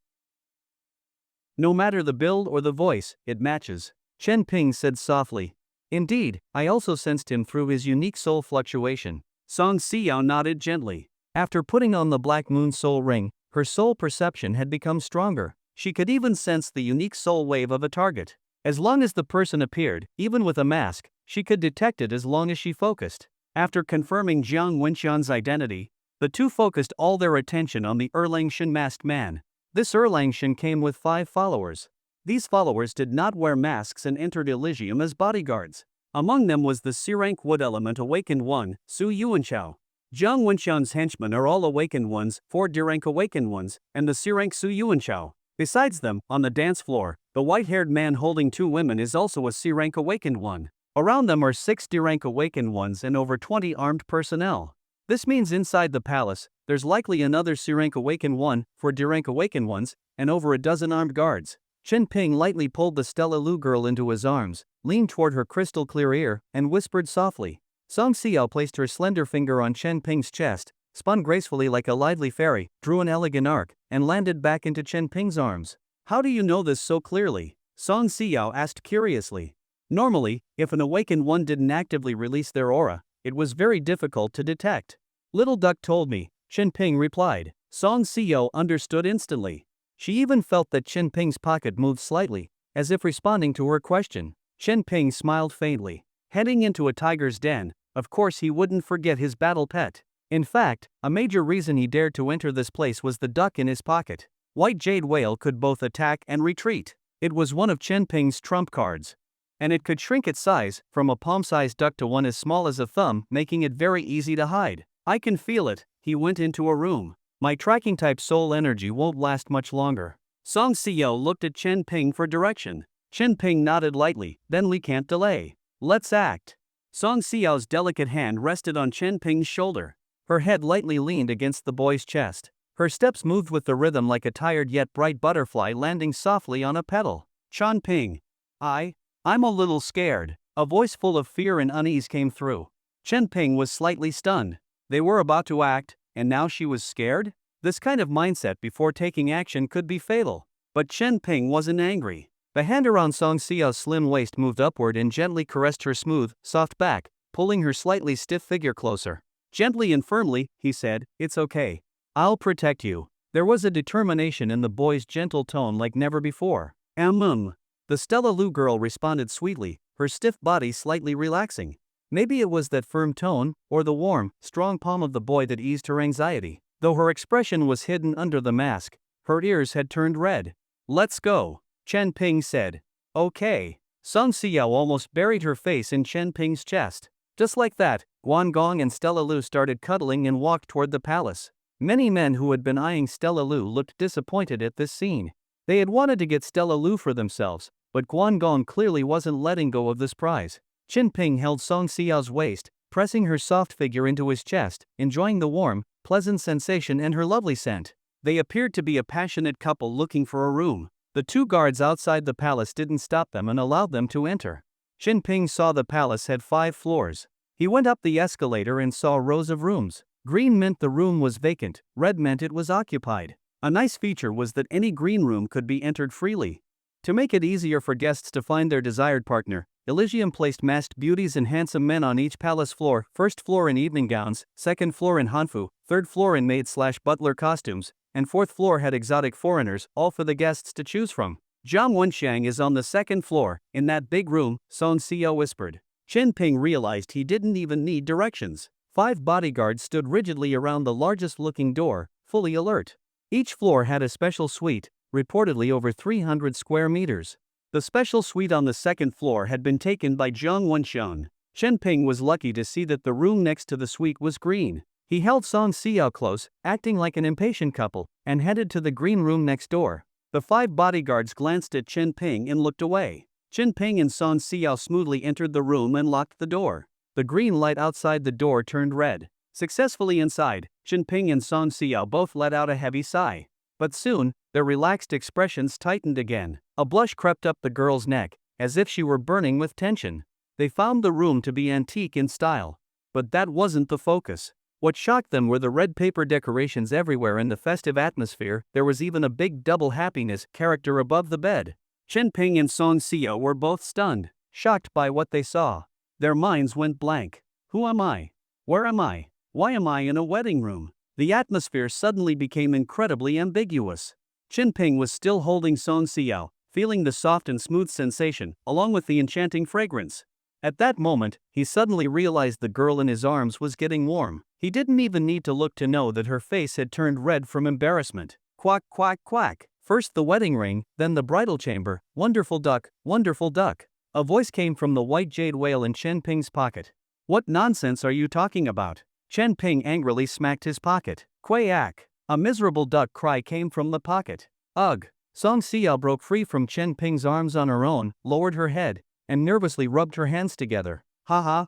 No matter the build or the voice, it matches, Chen Ping said softly. Indeed, I also sensed him through his unique soul fluctuation. Song Xiao nodded gently. After putting on the Black Moon soul ring, her soul perception had become stronger. She could even sense the unique soul wave of a target. As long as the person appeared, even with a mask, she could detect it as long as she focused. After confirming Zhang Wenxian's identity, the two focused all their attention on the Erlangshan masked man. This Erlangshan came with 5 followers. These followers did not wear masks and entered Elysium as bodyguards. Among them was the C-rank wood element awakened one, Su Yuanchao. Zhang Wenxian's henchmen are all awakened ones, 4 D-rank awakened ones, and the C-rank Su Yuanchao. Besides them, on the dance floor, the white-haired man holding 2 women is also a C-rank awakened one. Around them are 6 D-rank awakened ones and over 20 armed personnel. This means inside the palace, there's likely another C-rank awakened one, 4 D-rank awakened ones, and over a dozen armed guards. Chen Ping lightly pulled the Stella Lu girl into his arms, leaned toward her crystal-clear ear, and whispered softly. Song Xiao placed her slender finger on Chen Ping's chest, spun gracefully like a lively fairy, drew an elegant arc, and landed back into Chen Ping's arms. How do you know this so clearly? Song Xiao asked curiously. Normally, if an awakened one didn't actively release their aura, it was very difficult to detect. Little Duck told me, Chen Ping replied. Song Xiao understood instantly. She even felt that Chen Ping's pocket moved slightly, as if responding to her question. Chen Ping smiled faintly. Heading into a tiger's den, of course he wouldn't forget his battle pet. In fact, a major reason he dared to enter this place was the duck in his pocket. White Jade Whale could both attack and retreat. It was one of Chen Ping's trump cards. And it could shrink its size, from a palm-sized duck to one as small as a thumb, making it very easy to hide. I can feel it. He went into a room. My tracking-type soul energy won't last much longer. Song Xiao looked at Chen Ping for direction. Chen Ping nodded lightly, then we can't delay. Let's act. Song Xiao's delicate hand rested on Chen Ping's shoulder. Her head lightly leaned against the boy's chest. Her steps moved with the rhythm like a tired yet bright butterfly landing softly on a petal. Chen Ping. I'm a little scared. A voice full of fear and unease came through. Chen Ping was slightly stunned. They were about to act, and now she was scared? This kind of mindset before taking action could be fatal. But Chen Ping wasn't angry. The hand around Song Xiao's slim waist moved upward and gently caressed her smooth, soft back, pulling her slightly stiff figure closer. Gently and firmly, he said, "It's okay. I'll protect you." There was a determination in the boy's gentle tone like never before. The Stella Lu girl responded sweetly, her stiff body slightly relaxing. Maybe it was that firm tone, or the warm, strong palm of the boy that eased her anxiety. Though her expression was hidden under the mask, her ears had turned red. "Let's go," Chen Ping said. "Okay." Song Xiao almost buried her face in Chen Ping's chest. Just like that, Guan Gong and Stella Lu started cuddling and walked toward the palace. Many men who had been eyeing Stella Lu looked disappointed at this scene. They had wanted to get Stella Lu for themselves, but Guan Gong clearly wasn't letting go of this prize. Chen Ping held Song Xiao's waist, pressing her soft figure into his chest, enjoying the warm, pleasant sensation and her lovely scent. They appeared to be a passionate couple looking for a room. The two guards outside the palace didn't stop them and allowed them to enter. Chen Ping saw the palace had 5 floors. He went up the escalator and saw rows of rooms. Green meant the room was vacant, red meant it was occupied. A nice feature was that any green room could be entered freely. To make it easier for guests to find their desired partner, Elysium placed masked beauties and handsome men on each palace floor, first floor in evening gowns, second floor in hanfu, third floor in maid/butler costumes, and fourth floor had exotic foreigners, all for the guests to choose from. "Zhang Wenxiang is on the second floor, in that big room," Song Xiao whispered. Chen Ping realized he didn't even need directions. 5 bodyguards stood rigidly around the largest-looking door, fully alert. Each floor had a special suite, reportedly over 300 square meters. The special suite on the second floor had been taken by Zhang Wenxiang. Chen Ping was lucky to see that the room next to the suite was green. He held Song Xiao close, acting like an impatient couple, and headed to the green room next door. The 5 bodyguards glanced at Chen Ping and looked away. Chen Ping and Song Xiao smoothly entered the room and locked the door. The green light outside the door turned red. Successfully inside, Chen Ping and Song Xiao both let out a heavy sigh. But soon, their relaxed expressions tightened again. A blush crept up the girl's neck, as if she were burning with tension. They found the room to be antique in style. But that wasn't the focus. What shocked them were the red paper decorations everywhere and the festive atmosphere. There was even a big double happiness character above the bed. Chen Ping and Song Xiao were both stunned, shocked by what they saw. Their minds went blank. Who am I? Where am I? Why am I in a wedding room? The atmosphere suddenly became incredibly ambiguous. Chen Ping was still holding Song Xiao, feeling the soft and smooth sensation, along with the enchanting fragrance. At that moment, he suddenly realized the girl in his arms was getting warm. He didn't even need to look to know that her face had turned red from embarrassment. Quack, quack, quack. First the wedding ring, then the bridal chamber. Wonderful duck, wonderful duck. A voice came from the white jade whale in Chen Ping's pocket. What nonsense are you talking about? Chen Ping angrily smacked his pocket. Quack! A miserable duck cry came from the pocket. Ugh! Song Xiao broke free from Chen Ping's arms on her own, lowered her head, and nervously rubbed her hands together. Haha,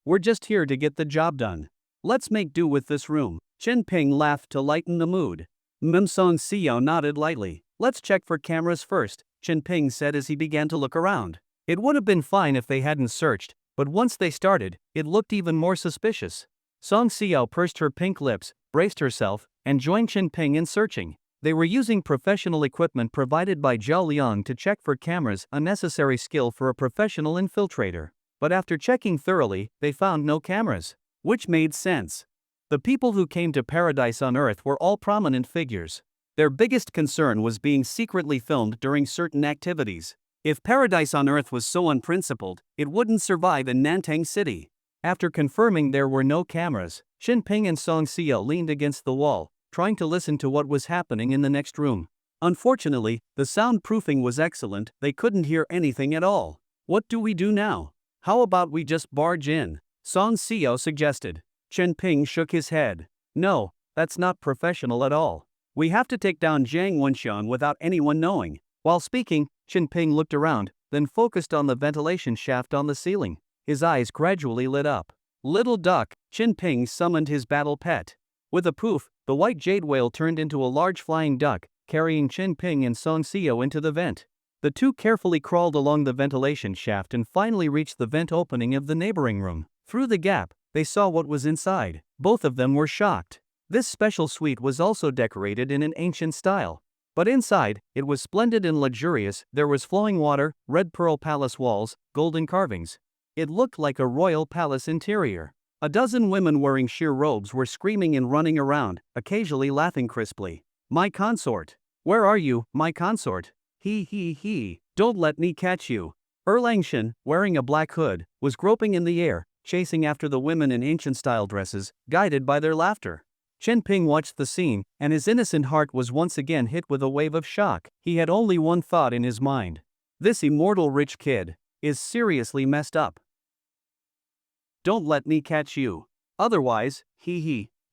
we're just here to get the job done. Let's make do with this room. Chen Ping laughed to lighten the mood. Song Xiao nodded lightly. Let's check for cameras first, Chen Ping said as he began to look around. It would have been fine if they hadn't searched, but once they started, it looked even more suspicious. Song Xiao pursed her pink lips, braced herself, and joined Chen Ping in searching. They were using professional equipment provided by Zhao Liang to check for cameras, a necessary skill for a professional infiltrator. But after checking thoroughly, they found no cameras. Which made sense. The people who came to Paradise on Earth were all prominent figures. Their biggest concern was being secretly filmed during certain activities. If Paradise on Earth was so unprincipled, it wouldn't survive in Nantang City. After confirming there were no cameras, Chen Ping and Song Xiao leaned against the wall, trying to listen to what was happening in the next room. Unfortunately, the soundproofing was excellent, they couldn't hear anything at all. What do we do now? How about we just barge in? Song Xiao suggested. Chen Ping shook his head. No, that's not professional at all. We have to take down Zhang Wenxiang without anyone knowing. While speaking, Chen Ping looked around, then focused on the ventilation shaft on the ceiling. His eyes gradually lit up. Little duck, Chen Ping summoned his battle pet. With a poof, the white jade whale turned into a large flying duck, carrying Chen Ping and Song Xiao into the vent. The two carefully crawled along the ventilation shaft and finally reached the vent opening of the neighboring room. Through the gap, they saw what was inside. Both of them were shocked. This special suite was also decorated in an ancient style. But inside, it was splendid and luxurious. There was flowing water, red pearl palace walls, golden carvings. It looked like a royal palace interior. A dozen women wearing sheer robes were screaming and running around, occasionally laughing crisply. "My consort! Where are you, my consort? He, don't let me catch you." Erlangshan, wearing a black hood, was groping in the air, chasing after the women in ancient-style dresses, guided by their laughter. Chen Ping watched the scene, and his innocent heart was once again hit with a wave of shock. He had only one thought in his mind. This immortal rich kid is seriously messed up. Don't let me catch you. Otherwise,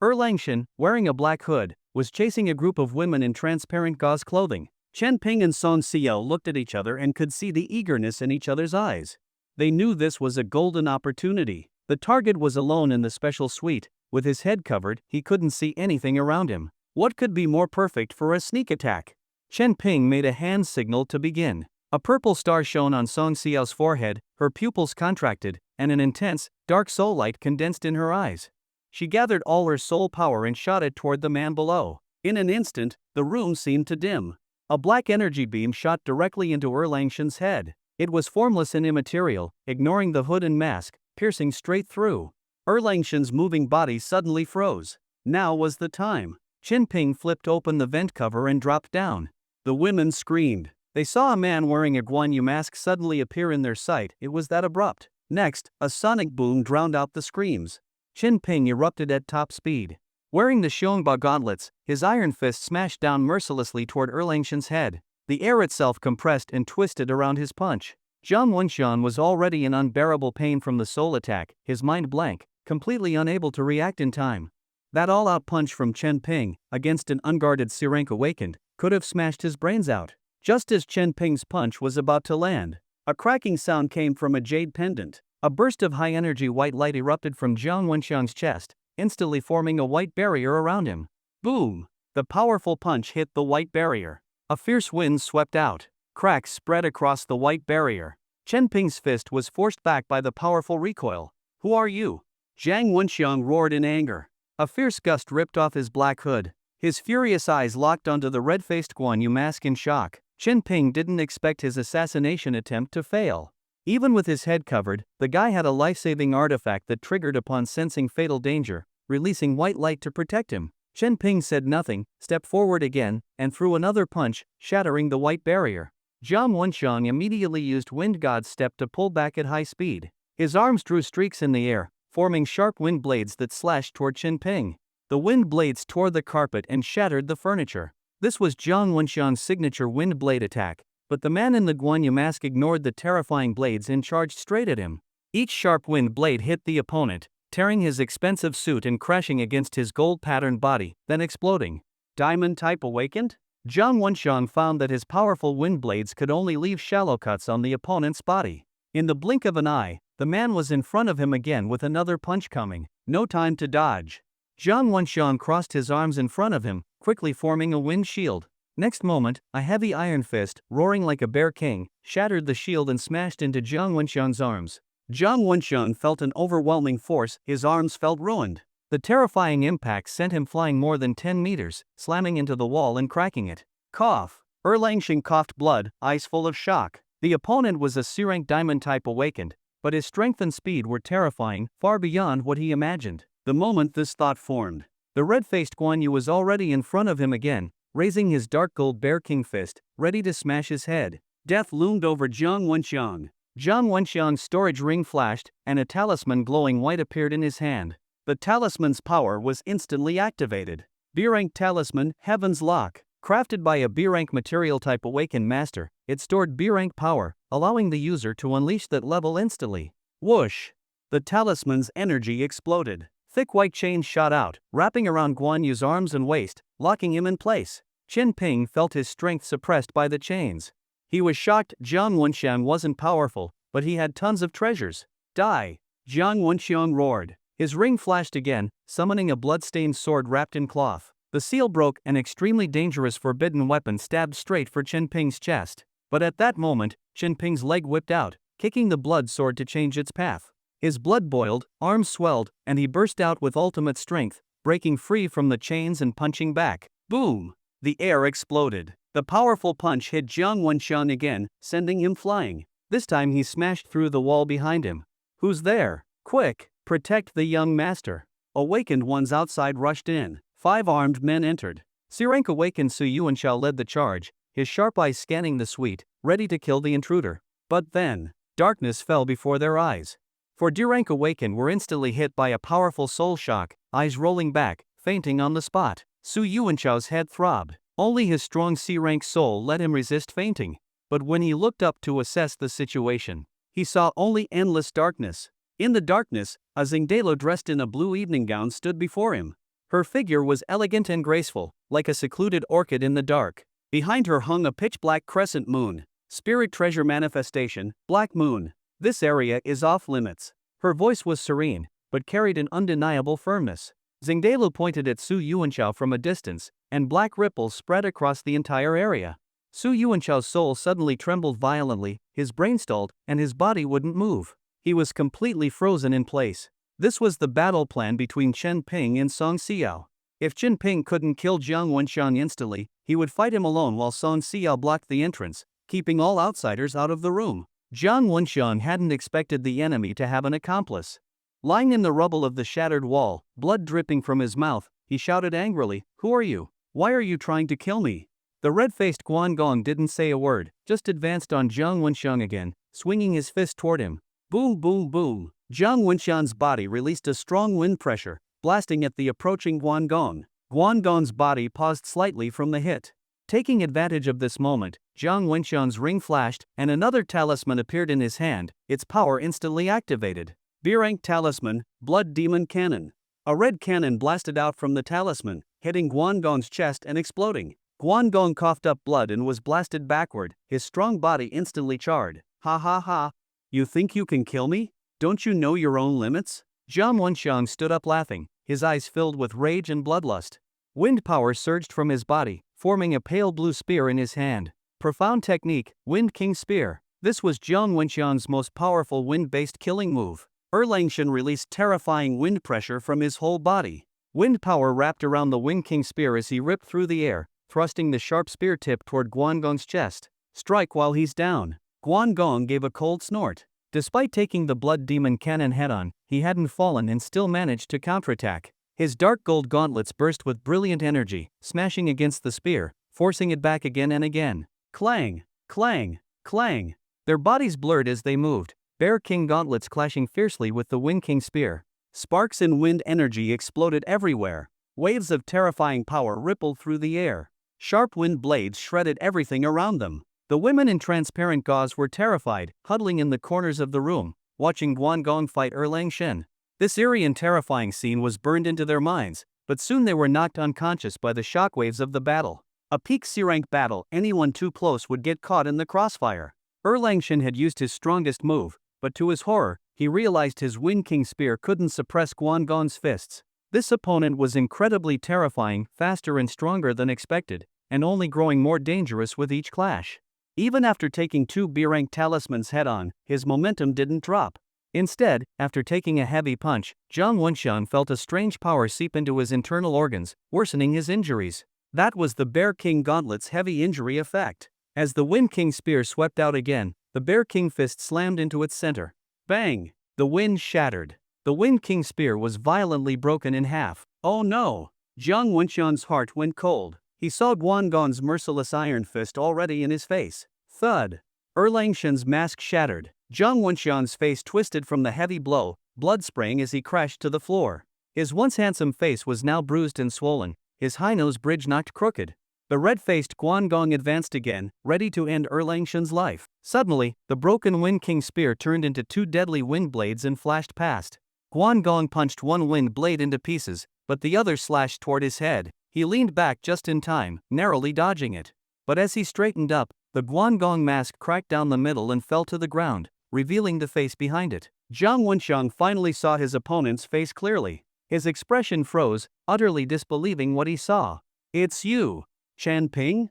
Erlangshan, wearing a black hood, was chasing a group of women in transparent gauze clothing. Chen Ping and Song Xiao looked at each other and could see the eagerness in each other's eyes. They knew this was a golden opportunity. The target was alone in the special suite. With his head covered, he couldn't see anything around him. What could be more perfect for a sneak attack? Chen Ping made a hand signal to begin. A purple star shone on Song Xiao's forehead, her pupils contracted, and an intense, dark soul light condensed in her eyes. She gathered all her soul power and shot it toward the man below. In an instant, the room seemed to dim. A black energy beam shot directly into Erlangshan's head. It was formless and immaterial, ignoring the hood and mask, piercing straight through. Erlangshan's moving body suddenly froze. Now was the time. Chen Ping flipped open the vent cover and dropped down. The women screamed. They saw a man wearing a Guan Yu mask suddenly appear in their sight. It was that abrupt. Next, a sonic boom drowned out the screams. Chen Ping erupted at top speed. Wearing the Xiongba gauntlets, his iron fist smashed down mercilessly toward Erlangshan's head. The air itself compressed and twisted around his punch. Jiang Wenxian was already in unbearable pain from the soul attack, his mind blank, completely unable to react in time. That all-out punch from Chen Ping, against an unguarded S-rank awakened, could have smashed his brains out. Just as Chen Ping's punch was about to land, a cracking sound came from a jade pendant. A burst of high-energy white light erupted from Jiang Wenxian's chest, instantly forming a white barrier around him. Boom! The powerful punch hit the white barrier. A fierce wind swept out. Cracks spread across the white barrier. Chen Ping's fist was forced back by the powerful recoil. "Who are you?" Jiang Wenxiang roared in anger. A fierce gust ripped off his black hood. His furious eyes locked onto the red-faced Guan Yu mask in shock. Chen Ping didn't expect his assassination attempt to fail. Even with his head covered, the guy had a life-saving artifact that triggered upon sensing fatal danger, releasing white light to protect him. Chen Ping said nothing, stepped forward again, and threw another punch, shattering the white barrier. Jiang Wenxiang immediately used Wind God's step to pull back at high speed. His arms drew streaks in the air, forming sharp wind blades that slashed toward Chen Ping. The wind blades tore the carpet and shattered the furniture. This was Jiang Wenxiang's signature wind blade attack, but the man in the Guan Yu mask ignored the terrifying blades and charged straight at him. Each sharp wind blade hit the opponent, tearing his expensive suit and crashing against his gold-patterned body, then exploding. Diamond type awakened? Jiang Wenxiang found that his powerful wind blades could only leave shallow cuts on the opponent's body. In the blink of an eye, the man was in front of him again with another punch coming. No time to dodge. Jiang Wenxiang crossed his arms in front of him, quickly forming a wind shield. Next moment, a heavy iron fist, roaring like a bear king, shattered the shield and smashed into Jiang Wenxiang's arms. Jiang Wenxiang felt an overwhelming force, his arms felt ruined. The terrifying impact sent him flying more than 10 meters, slamming into the wall and cracking it. Cough! Erlangshan coughed blood, eyes full of shock. The opponent was a S-rank diamond type awakened, but his strength and speed were terrifying, far beyond what he imagined. The moment this thought formed, the red-faced Guan Yu was already in front of him again, raising his dark gold bear king fist, ready to smash his head. Death loomed over Jiang Wenxiang. Jiang Wenxiang's storage ring flashed, and a talisman glowing white appeared in his hand. The talisman's power was instantly activated. B-rank talisman, Heaven's Lock. Crafted by a B-rank material type awakened master, it stored B-rank power, allowing the user to unleash that level instantly. Whoosh! The talisman's energy exploded. Thick white chains shot out, wrapping around Guan Yu's arms and waist, locking him in place. Chen Ping felt his strength suppressed by the chains. He was shocked. Jiang Wenxiang wasn't powerful, but he had tons of treasures. Die! Jiang Wenxiang roared. His ring flashed again, summoning a blood-stained sword wrapped in cloth. The seal broke, an extremely dangerous forbidden weapon stabbed straight for Chen Ping's chest. But at that moment, Chen Ping's leg whipped out, kicking the blood sword to change its path. His blood boiled, arms swelled, and he burst out with ultimate strength, breaking free from the chains and punching back. Boom! The air exploded. The powerful punch hit Jiang Wenxian again, sending him flying. This time he smashed through the wall behind him. Who's there? Quick! Protect the young master. Awakened ones outside rushed in. 5 armed men entered. S-RANK awakened Su Yuanxiao led the charge, his sharp eyes scanning the suite, ready to kill the intruder. But then, darkness fell before their eyes. For S-RANK awakened were instantly hit by a powerful soul shock, eyes rolling back, fainting on the spot. Su Yuanxiao's head throbbed. Only his strong S-RANK soul let him resist fainting. But when he looked up to assess the situation, he saw only endless darkness. In the darkness, a Zingdalo dressed in a blue evening gown stood before him. Her figure was elegant and graceful, like a secluded orchid in the dark. Behind her hung a pitch-black crescent moon. Spirit treasure manifestation, black moon. This area is off limits. Her voice was serene, but carried an undeniable firmness. Zingdalo pointed at Su Yuanxiao from a distance, and black ripples spread across the entire area. Su Yuanxiao's soul suddenly trembled violently, his brain stalled, and his body wouldn't move. He was completely frozen in place. This was the battle plan between Chen Ping and Song Xiao. If Chen Ping couldn't kill Jiang Wenxian instantly, he would fight him alone while Song Xiao blocked the entrance, keeping all outsiders out of the room. Jiang Wenxian hadn't expected the enemy to have an accomplice. Lying in the rubble of the shattered wall, blood dripping from his mouth, he shouted angrily, "Who are you? Why are you trying to kill me?" The red-faced Guangong didn't say a word, just advanced on Jiang Wenxian again, swinging his fist toward him. Boom boom boom. Jiang Wenxian's body released a strong wind pressure, blasting at the approaching Guangong. Guangong's body paused slightly from the hit. Taking advantage of this moment, Jiang Wenxian's ring flashed, and another talisman appeared in his hand, its power instantly activated. S-RANK Talisman, Blood Demon Cannon. A red cannon blasted out from the talisman, hitting Guangong's chest and exploding. Guangong coughed up blood and was blasted backward, his strong body instantly charred. Ha ha ha. You think you can kill me? Don't you know your own limits? Jiang Wenxian stood up laughing, his eyes filled with rage and bloodlust. Wind power surged from his body, forming a pale blue spear in his hand. Profound technique, Wind King Spear. This was Jiang Wenxian's most powerful wind-based killing move. Erlangshan released terrifying wind pressure from his whole body. Wind power wrapped around the Wind King Spear as he ripped through the air, thrusting the sharp spear tip toward Guangong's chest. Strike while he's down. Guangong gave a cold snort. Despite taking the Blood Demon Cannon head-on, he hadn't fallen and still managed to counterattack. His dark gold gauntlets burst with brilliant energy, smashing against the spear, forcing it back again and again. Clang! Clang! Clang! Their bodies blurred as they moved, Bear King gauntlets clashing fiercely with the Wind King spear. Sparks and wind energy exploded everywhere. Waves of terrifying power rippled through the air. Sharp wind blades shredded everything around them. The women in transparent gauze were terrified, huddling in the corners of the room, watching Guangong fight Erlangshan. This eerie and terrifying scene was burned into their minds, but soon they were knocked unconscious by the shockwaves of the battle. A peak S-RANK battle, anyone too close would get caught in the crossfire. Erlangshan had used his strongest move, but to his horror, he realized his Wind King spear couldn't suppress Guangong's fists. This opponent was incredibly terrifying, faster and stronger than expected, and only growing more dangerous with each clash. Even after taking 2 S-RANK talismans head-on, his momentum didn't drop. Instead, after taking a heavy punch, Jiang Wenxian felt a strange power seep into his internal organs, worsening his injuries. That was the Bear King Gauntlet's heavy injury effect. As the Wind King spear swept out again, the Bear King fist slammed into its center. Bang! The wind shattered. The Wind King spear was violently broken in half. Oh no! Jiang Wenxian's heart went cold. He saw Guangong's merciless iron fist already in his face. Thud! Erlangshan's mask shattered. Jiang Wenxian's face twisted from the heavy blow, blood spraying as he crashed to the floor. His once handsome face was now bruised and swollen, his high nose bridge knocked crooked. The red-faced Guangong advanced again, ready to end Erlangshan's life. Suddenly, the broken Wind King spear turned into 2 deadly wind blades and flashed past. Guangong punched one wind blade into pieces, but the other slashed toward his head. He leaned back just in time, narrowly dodging it. But as he straightened up, the Guangong mask cracked down the middle and fell to the ground, revealing the face behind it. Jiang Wenxian finally saw his opponent's face clearly. His expression froze, utterly disbelieving what he saw. "It's you, Chen Ping?"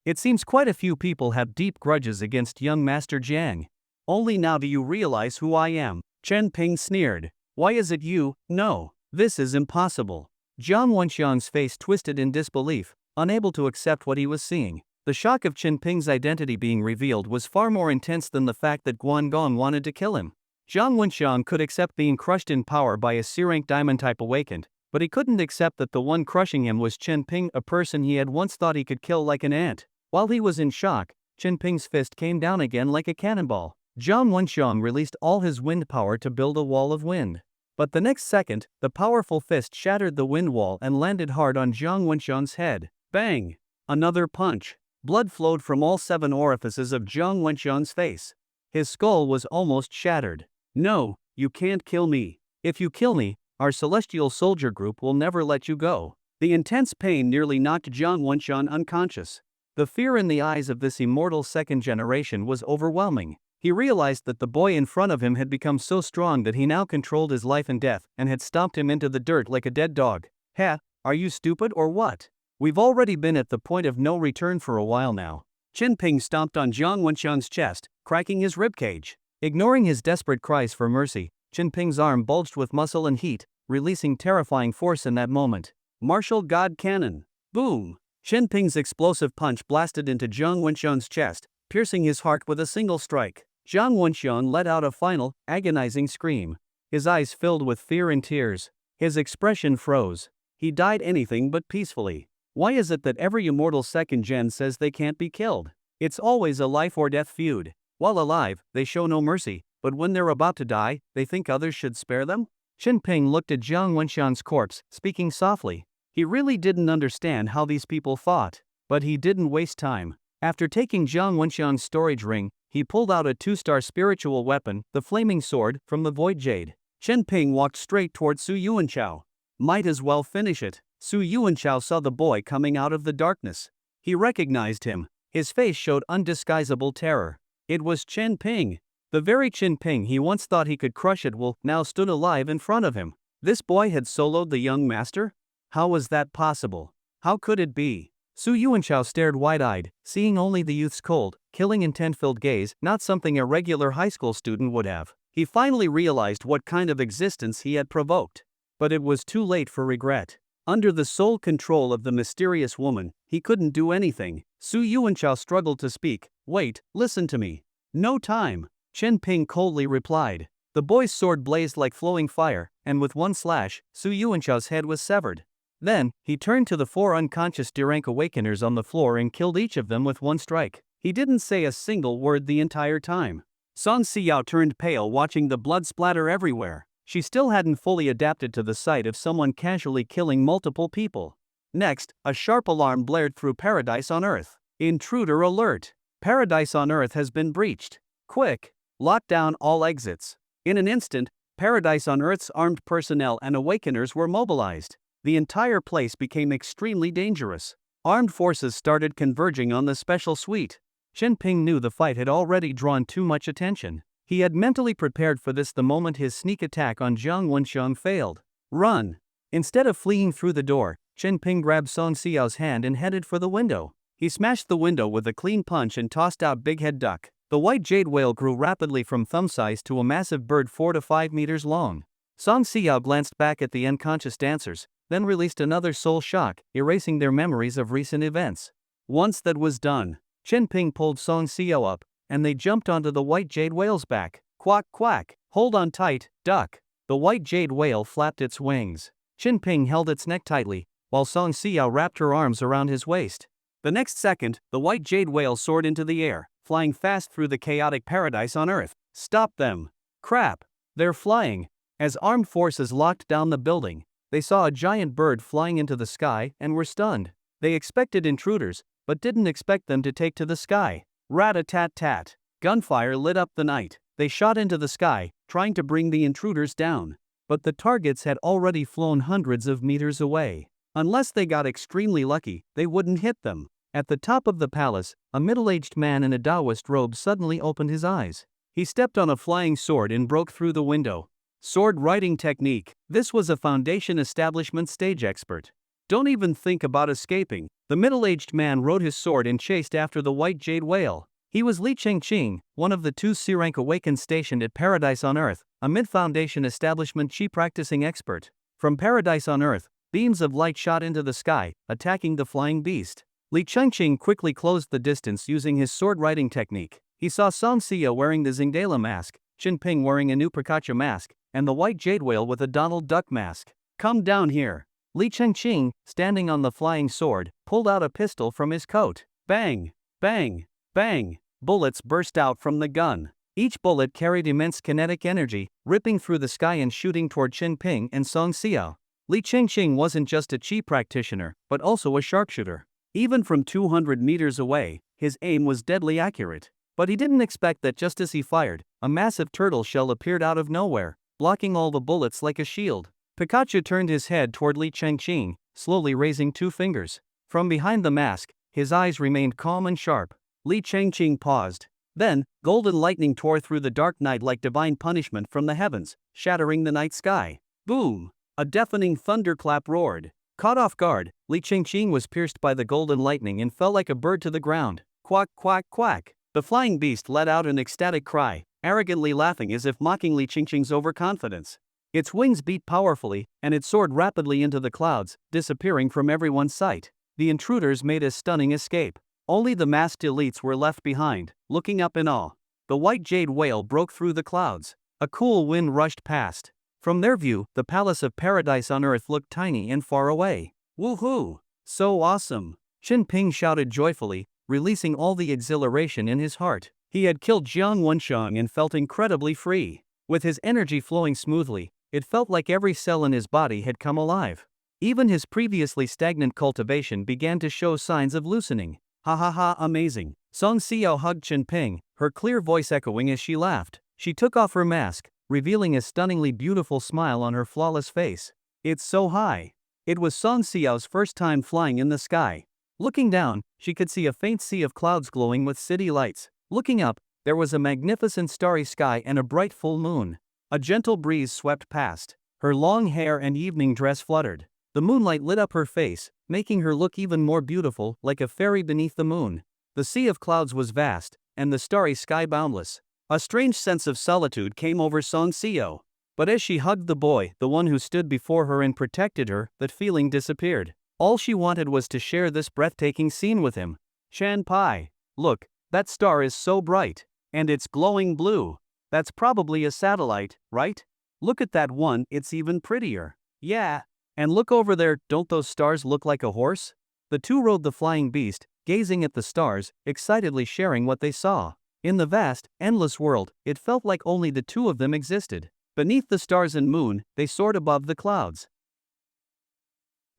It seems quite a few people have deep grudges against young Master Jiang. Only now do you realize who I am, Chen Ping sneered. Why is it you? No. This is impossible. Jiang Wenxiang's face twisted in disbelief, unable to accept what he was seeing. The shock of Qin Ping's identity being revealed was far more intense than the fact that Guan Gong wanted to kill him. Jiang Wenxiang could accept being crushed in power by a S-rank diamond type awakened, but he couldn't accept that the one crushing him was Qin Ping, a person he had once thought he could kill like an ant. While he was in shock, Qin Ping's fist came down again like a cannonball. Jiang Wenxiang released all his wind power to build a wall of wind. But the next second, the powerful fist shattered the wind wall and landed hard on Jiang Wenxiang's head. Bang! Another punch. Blood flowed from all 7 orifices of Jiang Wenxiang's face. His skull was almost shattered. No, you can't kill me. If you kill me, our celestial soldier group will never let you go. The intense pain nearly knocked Jiang Wenxiang unconscious. The fear in the eyes of this immortal second generation was overwhelming. He realized that the boy in front of him had become so strong that he now controlled his life and death and had stomped him into the dirt like a dead dog. Heh, are you stupid or what? We've already been at the point of no return for a while now. Qin Ping stomped on Jiang Wenxiang's chest, cracking his ribcage. Ignoring his desperate cries for mercy, Qin Ping's arm bulged with muscle and heat, releasing terrifying force in that moment. Martial God Cannon. Boom! Qin Ping's explosive punch blasted into Jiang Wenxiang's chest, piercing his heart with a single strike. Jiang Wenxiang let out a final, agonizing scream. His eyes filled with fear and tears. His expression froze. He died anything but peacefully. Why is it that every immortal second gen says they can't be killed? It's always a life or death feud. While alive, they show no mercy, but when they're about to die, they think others should spare them? Qin Ping looked at Jiang Wenxiang's corpse, speaking softly. He really didn't understand how these people fought. But he didn't waste time. After taking Jiang Wenxiang's storage ring, he pulled out a 2-star spiritual weapon, the flaming sword, from the void jade. Qin Ping walked straight toward Su Yuanchao. Might as well finish it. Su Yuanchao saw the boy coming out of the darkness. He recognized him. His face showed undisguisable terror. It was Qin Ping. The very Qin Ping he once thought he could crush at will now stood alive in front of him. This boy had soloed the young master? How was that possible? How could it be? Su Yuanchao stared wide-eyed, seeing only the youth's cold, killing intent-filled gaze, not something a regular high school student would have. He finally realized what kind of existence he had provoked. But it was too late for regret. Under the sole control of the mysterious woman, he couldn't do anything. Su Yuanchao struggled to speak. Wait, listen to me. No time. Qin Ping coldly replied. The boy's sword blazed like flowing fire, and with one slash, Su Yuanchao's head was severed. Then, he turned to the 4 unconscious D-rank awakeners on the floor and killed each of them with one strike. He didn't say a single word the entire time. Song Xiao turned pale watching the blood splatter everywhere. She still hadn't fully adapted to the sight of someone casually killing multiple people. Next, a sharp alarm blared through Paradise on Earth. Intruder alert! Paradise on Earth has been breached. Quick! Lock down all exits. In an instant, Paradise on Earth's armed personnel and awakeners were mobilized. The entire place became extremely dangerous. Armed forces started converging on the special suite. Qin Ping knew the fight had already drawn too much attention. He had mentally prepared for this the moment his sneak attack on Jiang Wenxiang failed. Run! Instead of fleeing through the door, Qin Ping grabbed Song Xiao's hand and headed for the window. He smashed the window with a clean punch and tossed out Big Head Duck. The white jade whale grew rapidly from thumb size to a massive bird 4 to 5 meters long. Song Xiao glanced back at the unconscious dancers, then released another soul shock, erasing their memories of recent events. Once that was done, Qin Ping pulled Song Xiao up, and they jumped onto the white jade whale's back. Quack quack, hold on tight, duck. The white jade whale flapped its wings. Qin Ping held its neck tightly, while Song Xiao wrapped her arms around his waist. The next second, the white jade whale soared into the air, flying fast through the chaotic paradise on Earth. Stop them! Crap! They're flying! As armed forces locked down the building, they saw a giant bird flying into the sky and were stunned. They expected intruders, but didn't expect them to take to the sky. Rat-a-tat-tat. Gunfire lit up the night. They shot into the sky, trying to bring the intruders down. But the targets had already flown hundreds of meters away. Unless they got extremely lucky, they wouldn't hit them. At the top of the palace, a middle-aged man in a Taoist robe suddenly opened his eyes. He stepped on a flying sword and broke through the window. Sword writing technique. This was a Foundation establishment stage expert. Don't even think about escaping. The middle-aged man rode his sword and chased after the white jade whale. He was Li Chengqing, one of the 2 C-rank awakened stationed at Paradise on Earth, a mid-Foundation establishment chi practicing expert. From paradise on earth, beams of light shot into the sky, attacking the flying beast. Li Chengqing quickly closed the distance using his sword-riding technique. He saw Song Xia wearing the Zingdala mask, Qin Ping wearing a new Pikachu mask, and the white jade whale with a Donald Duck mask. Come down here. Li Chengqing, standing on the flying sword, pulled out a pistol from his coat. Bang! Bang! Bang! Bullets burst out from the gun. Each bullet carried immense kinetic energy, ripping through the sky and shooting toward Qin Ping and Song Xia. Li Chengqing wasn't just a chi practitioner, but also a sharpshooter. Even from 200 meters away, his aim was deadly accurate. But he didn't expect that just as he fired, a massive turtle shell appeared out of nowhere, blocking all the bullets like a shield. Pikachu turned his head toward Li Chengqing, slowly raising 2 fingers. From behind the mask, his eyes remained calm and sharp. Li Chengqing paused. Then, golden lightning tore through the dark night like divine punishment from the heavens, shattering the night sky. Boom! A deafening thunderclap roared. Caught off guard, Li Chengqing was pierced by the golden lightning and fell like a bird to the ground. Quack, quack, quack. The flying beast let out an ecstatic cry, arrogantly laughing as if mocking Li Chengqing's overconfidence. Its wings beat powerfully, and it soared rapidly into the clouds, disappearing from everyone's sight. The intruders made a stunning escape. Only the masked elites were left behind, looking up in awe. The white jade whale broke through the clouds. A cool wind rushed past. From their view, the palace of paradise on earth looked tiny and far away. Woohoo! So awesome! Qin Ping shouted joyfully, releasing all the exhilaration in his heart. He had killed Jiang Wenshang and felt incredibly free. With his energy flowing smoothly, it felt like every cell in his body had come alive. Even his previously stagnant cultivation began to show signs of loosening. Ha ha ha, amazing. Song Xiao hugged Qin Ping, her clear voice echoing as she laughed. She took off her mask, revealing a stunningly beautiful smile on her flawless face. It's so high. It was Song Xiao's first time flying in the sky. Looking down, she could see a faint sea of clouds glowing with city lights. Looking up, there was a magnificent starry sky and a bright full moon. A gentle breeze swept past. Her long hair and evening dress fluttered. The moonlight lit up her face, making her look even more beautiful, like a fairy beneath the moon. The sea of clouds was vast, and the starry sky boundless. A strange sense of solitude came over Song Xiao. But as she hugged the boy, the one who stood before her and protected her, that feeling disappeared. All she wanted was to share this breathtaking scene with him. Shan Pai, look, that star is so bright. And it's glowing blue. That's probably a satellite, right? Look at that one, it's even prettier. Yeah. And look over there, don't those stars look like a horse? The two rode the flying beast, gazing at the stars, excitedly sharing what they saw. In the vast, endless world, it felt like only the two of them existed. Beneath the stars and moon, they soared above the clouds.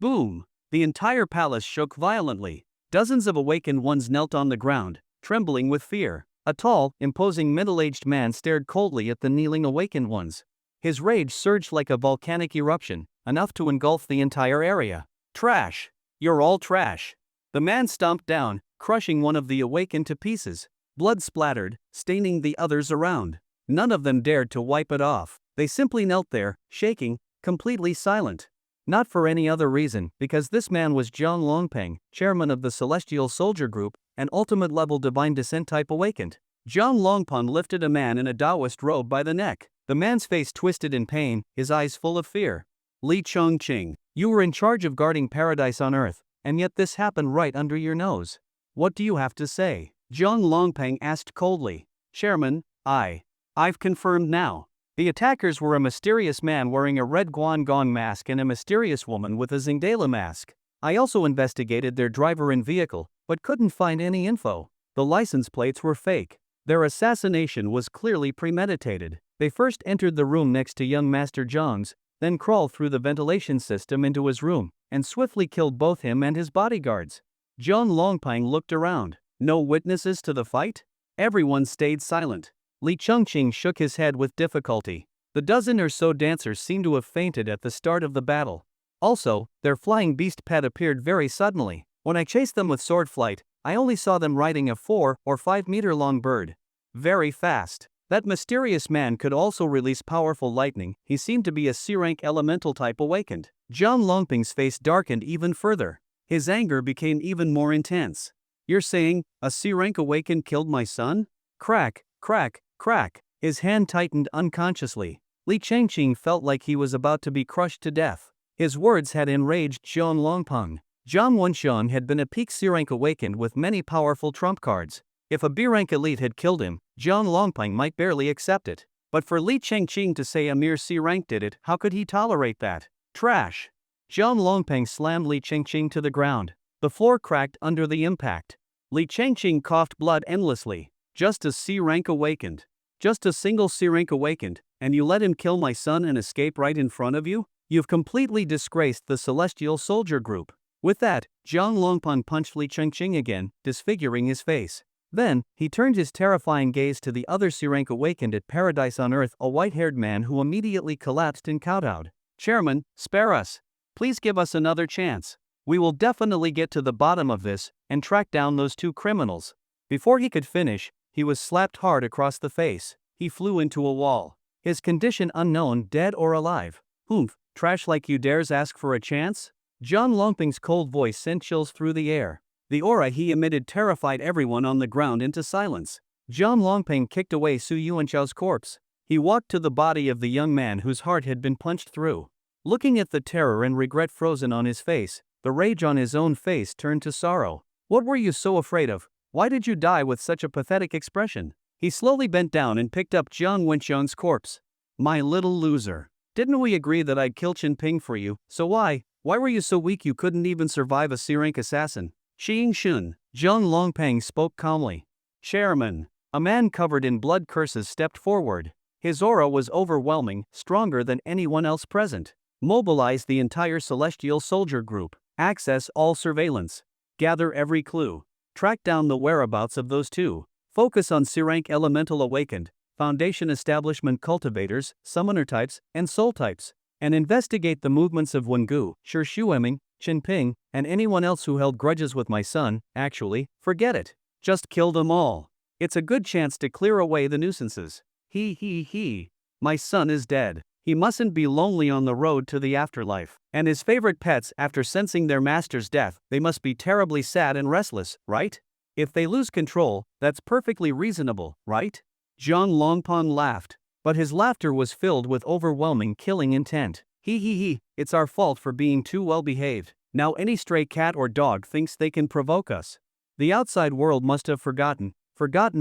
Boom! The entire palace shook violently. Dozens of awakened ones knelt on the ground, trembling with fear. A tall, imposing middle-aged man stared coldly at the kneeling awakened ones. His rage surged like a volcanic eruption, enough to engulf the entire area. Trash! You're all trash! The man stomped down, crushing one of the awakened to pieces. Blood splattered, staining the others around. None of them dared to wipe it off. They simply knelt there, shaking, completely silent. Not for any other reason, because this man was Jiang Longpeng, chairman of the Celestial Soldier Group, an ultimate-level Divine Descent type awakened. Jiang Longpeng lifted a man in a Taoist robe by the neck. The man's face twisted in pain, his eyes full of fear. Li Chengqing, you were in charge of guarding paradise on earth, and yet this happened right under your nose. What do you have to say? Jiang Longpeng asked coldly. Chairman, I've confirmed now. The attackers were a mysterious man wearing a red Guangong mask and a mysterious woman with a Zingdala mask. I also investigated their driver and vehicle, but couldn't find any info. The license plates were fake. Their assassination was clearly premeditated. They first entered the room next to young Master Zhang's, then crawled through the ventilation system into his room, and swiftly killed both him and his bodyguards. Jiang Longpeng looked around. No witnesses to the fight? Everyone stayed silent. Li Chengqing shook his head with difficulty. The dozen or so dancers seemed to have fainted at the start of the battle. Also, their flying beast pet appeared very suddenly. When I chased them with sword flight, I only saw them riding a 4 or 5 meter long bird. Very fast. That mysterious man could also release powerful lightning. He seemed to be a C-rank elemental type awakened. Jiang Longping's face darkened even further. His anger became even more intense. You're saying, a C-rank awakened killed my son? Crack, crack, crack. His hand tightened unconsciously. Li Chengqing felt like he was about to be crushed to death. His words had enraged Zhang Longpeng. Zhang Wenxiang had been a peak C-rank awakened with many powerful trump cards. If a B-rank elite had killed him, Zhang Longpeng might barely accept it. But for Li Chengqing to say a mere C-rank did it, how could he tolerate that? Trash! Zhang Longpeng slammed Li Chengqing to the ground. The floor cracked under the impact. Li Chengqing coughed blood endlessly. Just a C-rank awakened. Just a single C-rank awakened, and you let him kill my son and escape right in front of you? You've completely disgraced the Celestial Soldier Group. With that, Zhang Longpeng punched Li Chengqing again, disfiguring his face. Then, he turned his terrifying gaze to the other C-rank awakened at Paradise on Earth, a white-haired man who immediately collapsed and kowtowed. Chairman, spare us. Please give us another chance. We will definitely get to the bottom of this and track down those two criminals. Before he could finish, he was slapped hard across the face. He flew into a wall. His condition unknown, dead or alive. Oomph, trash like you dares ask for a chance? Zhang Longpeng's cold voice sent chills through the air. The aura he emitted terrified everyone on the ground into silence. Zhang Longpeng kicked away Su Yuanchao's corpse. He walked to the body of the young man whose heart had been punched through. Looking at the terror and regret frozen on his face, the rage on his own face turned to sorrow. What were you so afraid of? Why did you die with such a pathetic expression? He slowly bent down and picked up Jiang Wenxiang's corpse. My little loser. Didn't we agree that I'd kill Chen Ping for you, so why were you so weak you couldn't even survive a C-rank assassin? Xing Shun, Zhang Longpeng spoke calmly. Chairman. A man covered in blood curses stepped forward. His aura was overwhelming, stronger than anyone else present. Mobilize the entire Celestial Soldier Group. Access all surveillance. Gather every clue. Track down the whereabouts of those two. Focus on C-rank Elemental Awakened, Foundation Establishment Cultivators, Summoner Types, and Soul Types. And investigate the movements of Wengu, Shi Shueming, Chen Ping, and anyone else who held grudges with my son. Actually, forget it. Just kill them all. It's a good chance to clear away the nuisances. He. My son is dead. He mustn't be lonely on the road to the afterlife. And his favorite pets, after sensing their master's death, they must be terribly sad and restless, right? If they lose control, that's perfectly reasonable, right? Zhang Longpeng laughed. But his laughter was filled with overwhelming killing intent. He, it's our fault for being too well behaved. Now any stray cat or dog thinks they can provoke us. The outside world must have forgotten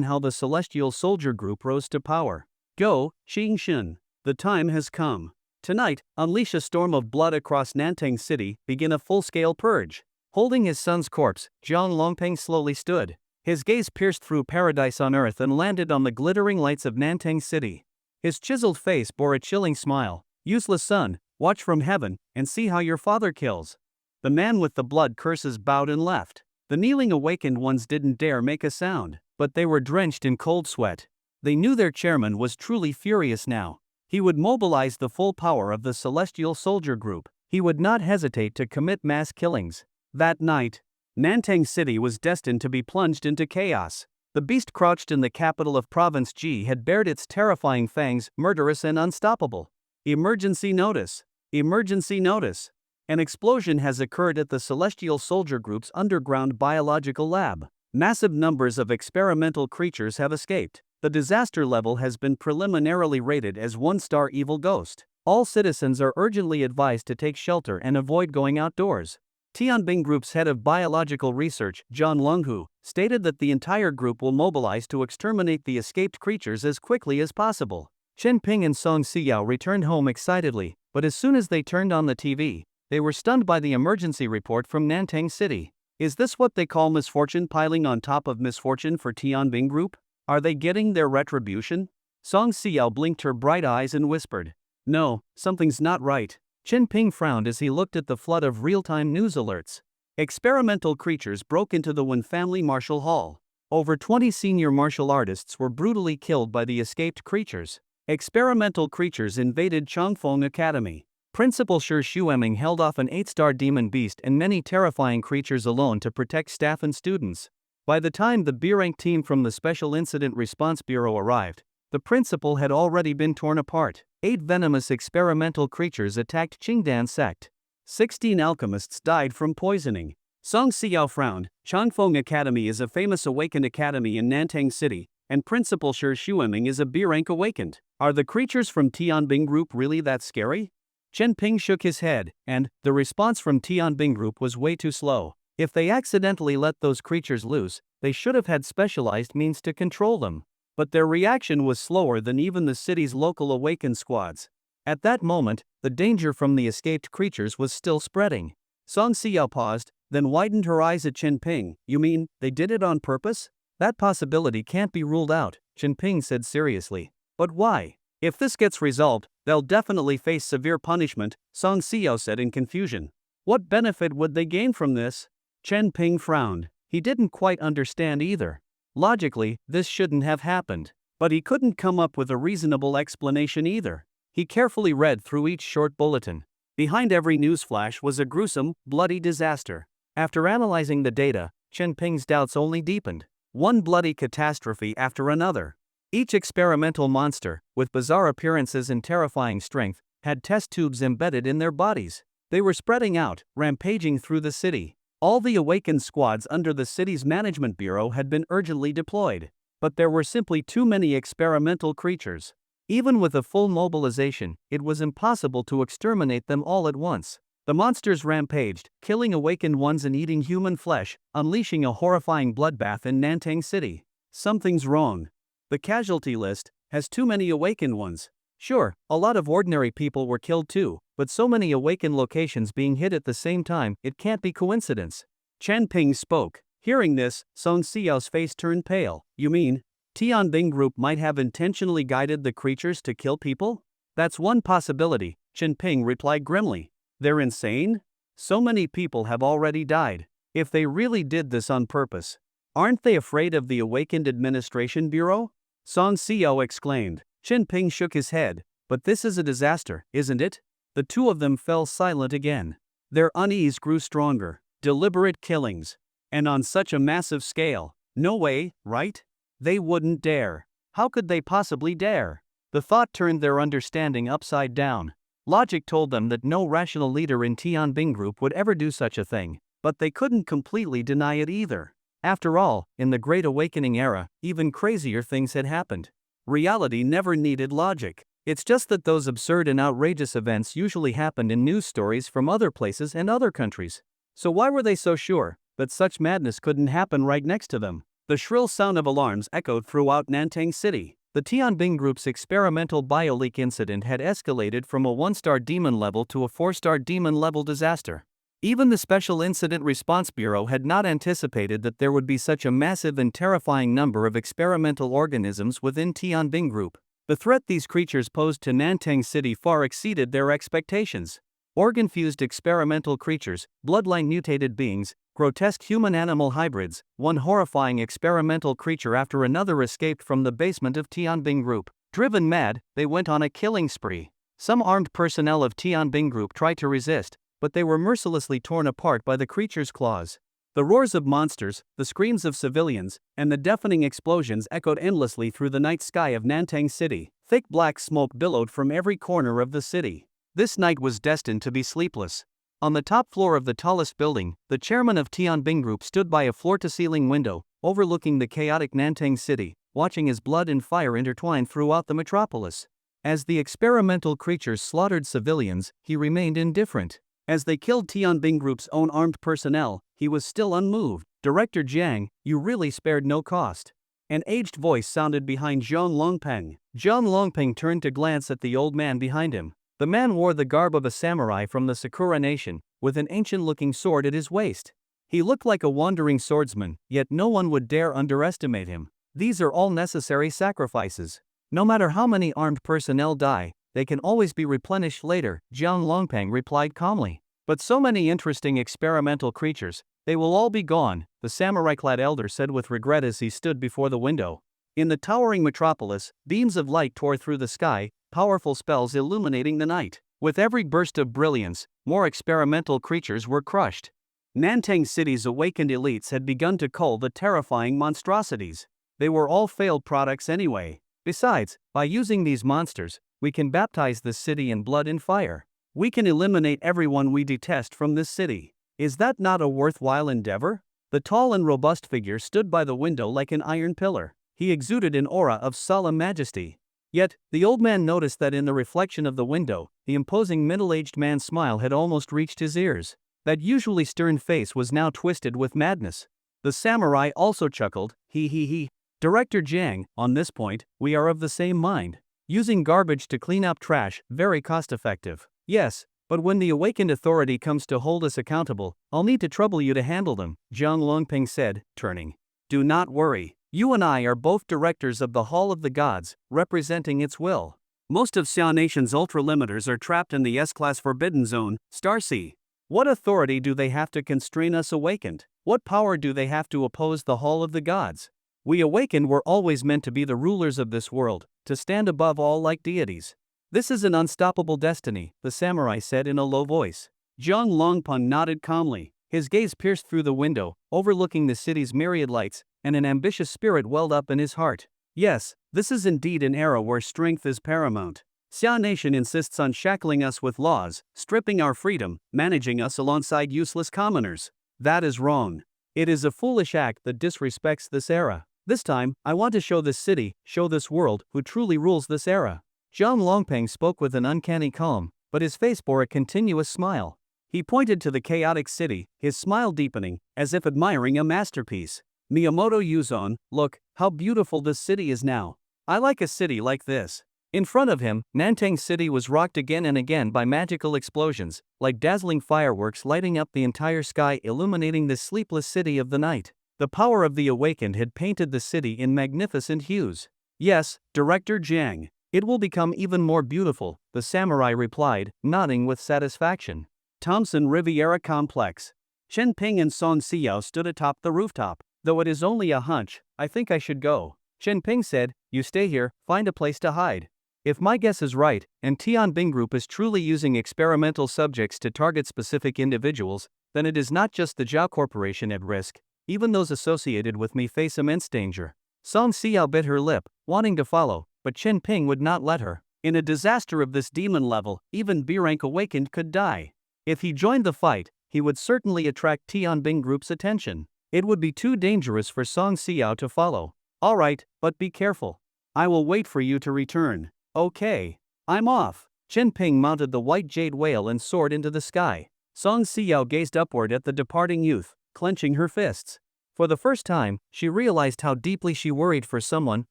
how the Celestial Soldier Group rose to power. Go, Xing Shun. The time has come. Tonight, unleash a storm of blood across Nantang City, begin a full-scale purge. Holding his son's corpse, Zhang Longpeng slowly stood. His gaze pierced through Paradise on Earth and landed on the glittering lights of Nantang City. His chiseled face bore a chilling smile. Useless son, watch from heaven, and see how your father kills. The man with the blood curses bowed and left. The kneeling awakened ones didn't dare make a sound, but they were drenched in cold sweat. They knew their chairman was truly furious now. He would mobilize the full power of the Celestial Soldier Group. He would not hesitate to commit mass killings. That night, Nantang City was destined to be plunged into chaos. The beast crouched in the capital of Province Ji had bared its terrifying fangs, murderous and unstoppable. Emergency notice. Emergency notice. An explosion has occurred at the Celestial Soldier Group's underground biological lab. Massive numbers of experimental creatures have escaped. The disaster level has been preliminarily rated as 1-star evil ghost. All citizens are urgently advised to take shelter and avoid going outdoors. Tianbing Group's head of biological research, John Lunghu, stated that the entire group will mobilize to exterminate the escaped creatures as quickly as possible. Chen Ping and Song Siyao returned home excitedly, but as soon as they turned on the TV, they were stunned by the emergency report from Nantang City. Is this what they call misfortune piling on top of misfortune for Tianbing Group? Are they getting their retribution? Song Siyao blinked her bright eyes and whispered, "No, something's not right." Chen Ping frowned as he looked at the flood of real-time news alerts. Experimental creatures broke into the Wen family martial hall. Over 20 senior martial artists were brutally killed by the escaped creatures. Experimental creatures invaded Chongfeng Academy. Principal Shi Shueming held off an 8-star demon beast and many terrifying creatures alone to protect staff and students. By the time the B-rank team from the Special Incident Response Bureau arrived, the principal had already been torn apart. 8 venomous experimental creatures attacked Qingdan sect. 16 alchemists died from poisoning. Song Siyao frowned. Chongfeng Academy is a famous awakened academy in Nantang City, and Principal Shi Shueming is a B-rank awakened. Are the creatures from Tianbing Group really that scary? Chen Ping shook his head, and the response from Tianbing Group was way too slow. If they accidentally let those creatures loose, they should have had specialized means to control them. But their reaction was slower than even the city's local awakened squads. At that moment, the danger from the escaped creatures was still spreading. Song Xiao paused, then widened her eyes at Chen Ping. You mean, they did it on purpose? That possibility can't be ruled out, Chen Ping said seriously. But why? If this gets resolved, they'll definitely face severe punishment, Song Xiao said in confusion. What benefit would they gain from this? Chen Ping frowned. He didn't quite understand either. Logically, this shouldn't have happened. But he couldn't come up with a reasonable explanation either. He carefully read through each short bulletin. Behind every newsflash was a gruesome, bloody disaster. After analyzing the data, Chen Ping's doubts only deepened. One bloody catastrophe after another. Each experimental monster, with bizarre appearances and terrifying strength, had test tubes embedded in their bodies. They were spreading out, rampaging through the city. All the awakened squads under the city's management bureau had been urgently deployed. But there were simply too many experimental creatures. Even with a full mobilization, it was impossible to exterminate them all at once. The monsters rampaged, killing awakened ones and eating human flesh, unleashing a horrifying bloodbath in Nantang City. Something's wrong. The casualty list has too many awakened ones. Sure, a lot of ordinary people were killed too, but so many awakened locations being hit at the same time, it can't be coincidence. Chen Ping spoke. Hearing this, Song Xiao's face turned pale. You mean, Tianbing Group might have intentionally guided the creatures to kill people? That's one possibility, Chen Ping replied grimly. They're insane? So many people have already died. If they really did this on purpose, aren't they afraid of the Awakened Administration Bureau? Song Xiao exclaimed. Chen Ping shook his head. But this is a disaster, isn't it? The two of them fell silent again. Their unease grew stronger. Deliberate killings. And on such a massive scale. No way, right? They wouldn't dare. How could they possibly dare? The thought turned their understanding upside down. Logic told them that no rational leader in Tianbing Group would ever do such a thing, but they couldn't completely deny it either. After all, in the Great Awakening era, even crazier things had happened. Reality never needed logic. It's just that those absurd and outrageous events usually happened in news stories from other places and other countries. So why were they so sure that such madness couldn't happen right next to them? The shrill sound of alarms echoed throughout Nantang City. The Tianbing Group's experimental bioleak incident had escalated from a 1-star demon level to a 4-star demon level disaster. Even the Special Incident Response Bureau had not anticipated that there would be such a massive and terrifying number of experimental organisms within Tianbing Group. The threat these creatures posed to Nantang City far exceeded their expectations. Organ-fused experimental creatures, bloodline mutated beings, grotesque human-animal hybrids, one horrifying experimental creature after another escaped from the basement of Tianbing Group. Driven mad, they went on a killing spree. Some armed personnel of Tianbing Group tried to resist, but they were mercilessly torn apart by the creature's claws. The roars of monsters, the screams of civilians, and the deafening explosions echoed endlessly through the night sky of Nantang City. Thick black smoke billowed from every corner of the city. This night was destined to be sleepless. On the top floor of the tallest building, the chairman of Tianbing Group stood by a floor-to-ceiling window, overlooking the chaotic Nantang City, watching as blood and fire intertwined throughout the metropolis. As the experimental creatures slaughtered civilians, he remained indifferent. As they killed Tianbing Group's own armed personnel, he was still unmoved. Director Jiang, you really spared no cost. An aged voice sounded behind Zhang Longpeng. Zhang Longpeng turned to glance at the old man behind him. The man wore the garb of a samurai from the Sakura nation, with an ancient-looking sword at his waist. He looked like a wandering swordsman, yet no one would dare underestimate him. These are all necessary sacrifices. No matter how many armed personnel die, they can always be replenished later, Zhang Longpeng replied calmly. But so many interesting experimental creatures, they will all be gone, the samurai-clad elder said with regret as he stood before the window. In the towering metropolis, beams of light tore through the sky, powerful spells illuminating the night. With every burst of brilliance, more experimental creatures were crushed. Nantang City's awakened elites had begun to cull the terrifying monstrosities. They were all failed products anyway. Besides, by using these monsters, we can baptize the city in blood and fire. We can eliminate everyone we detest from this city. Is that not a worthwhile endeavor? The tall and robust figure stood by the window like an iron pillar. He exuded an aura of solemn majesty. Yet, the old man noticed that in the reflection of the window, the imposing middle-aged man's smile had almost reached his ears. That usually stern face was now twisted with madness. The samurai also chuckled, he. Director Jiang, on this point, we are of the same mind. Using garbage to clean up trash, very cost-effective. Yes, but when the awakened authority comes to hold us accountable, I'll need to trouble you to handle them, Jiang Longping said, turning. Do not worry. You and I are both directors of the Hall of the Gods, representing its will. Most of Xia Nation's ultralimiters are trapped in the S-Class Forbidden Zone, Starsea. What authority do they have to constrain us awakened? What power do they have to oppose the Hall of the Gods? We awakened were always meant to be the rulers of this world, to stand above all like deities. This is an unstoppable destiny, the samurai said in a low voice. Jiang Longpeng nodded calmly, his gaze pierced through the window, overlooking the city's myriad lights, and an ambitious spirit welled up in his heart. Yes, this is indeed an era where strength is paramount. Xia Nation insists on shackling us with laws, stripping our freedom, managing us alongside useless commoners. That is wrong. It is a foolish act that disrespects this era. This time, I want to show this city, show this world, who truly rules this era. Jiang Longpeng spoke with an uncanny calm, but his face bore a continuous smile. He pointed to the chaotic city, his smile deepening, as if admiring a masterpiece. Miyamoto Yuzon, look, how beautiful this city is now. I like a city like this. In front of him, Nantang City was rocked again and again by magical explosions, like dazzling fireworks lighting up the entire sky, illuminating this sleepless city of the night. The power of the awakened had painted the city in magnificent hues. Yes, Director Jiang. It will become even more beautiful, the samurai replied, nodding with satisfaction. Thompson Riviera Complex. Chen Ping and Song Xiao stood atop the rooftop. Though it is only a hunch, I think I should go. Chen Ping said, you stay here, find a place to hide. If my guess is right, and Tianbing Group is truly using experimental subjects to target specific individuals, then it is not just the Zhao Corporation at risk, even those associated with me face immense danger. Song Xiao bit her lip, wanting to follow, but Chen Ping would not let her. In a disaster of this demon level, even B-rank awakened could die. If he joined the fight, he would certainly attract Tianbing Group's attention. It would be too dangerous for Song Xiao to follow. Alright, but be careful. I will wait for you to return. Okay. I'm off. Chen Ping mounted the white jade whale and soared into the sky. Song Xiao gazed upward at the departing youth, clenching her fists. For the first time, she realized how deeply she worried for someone,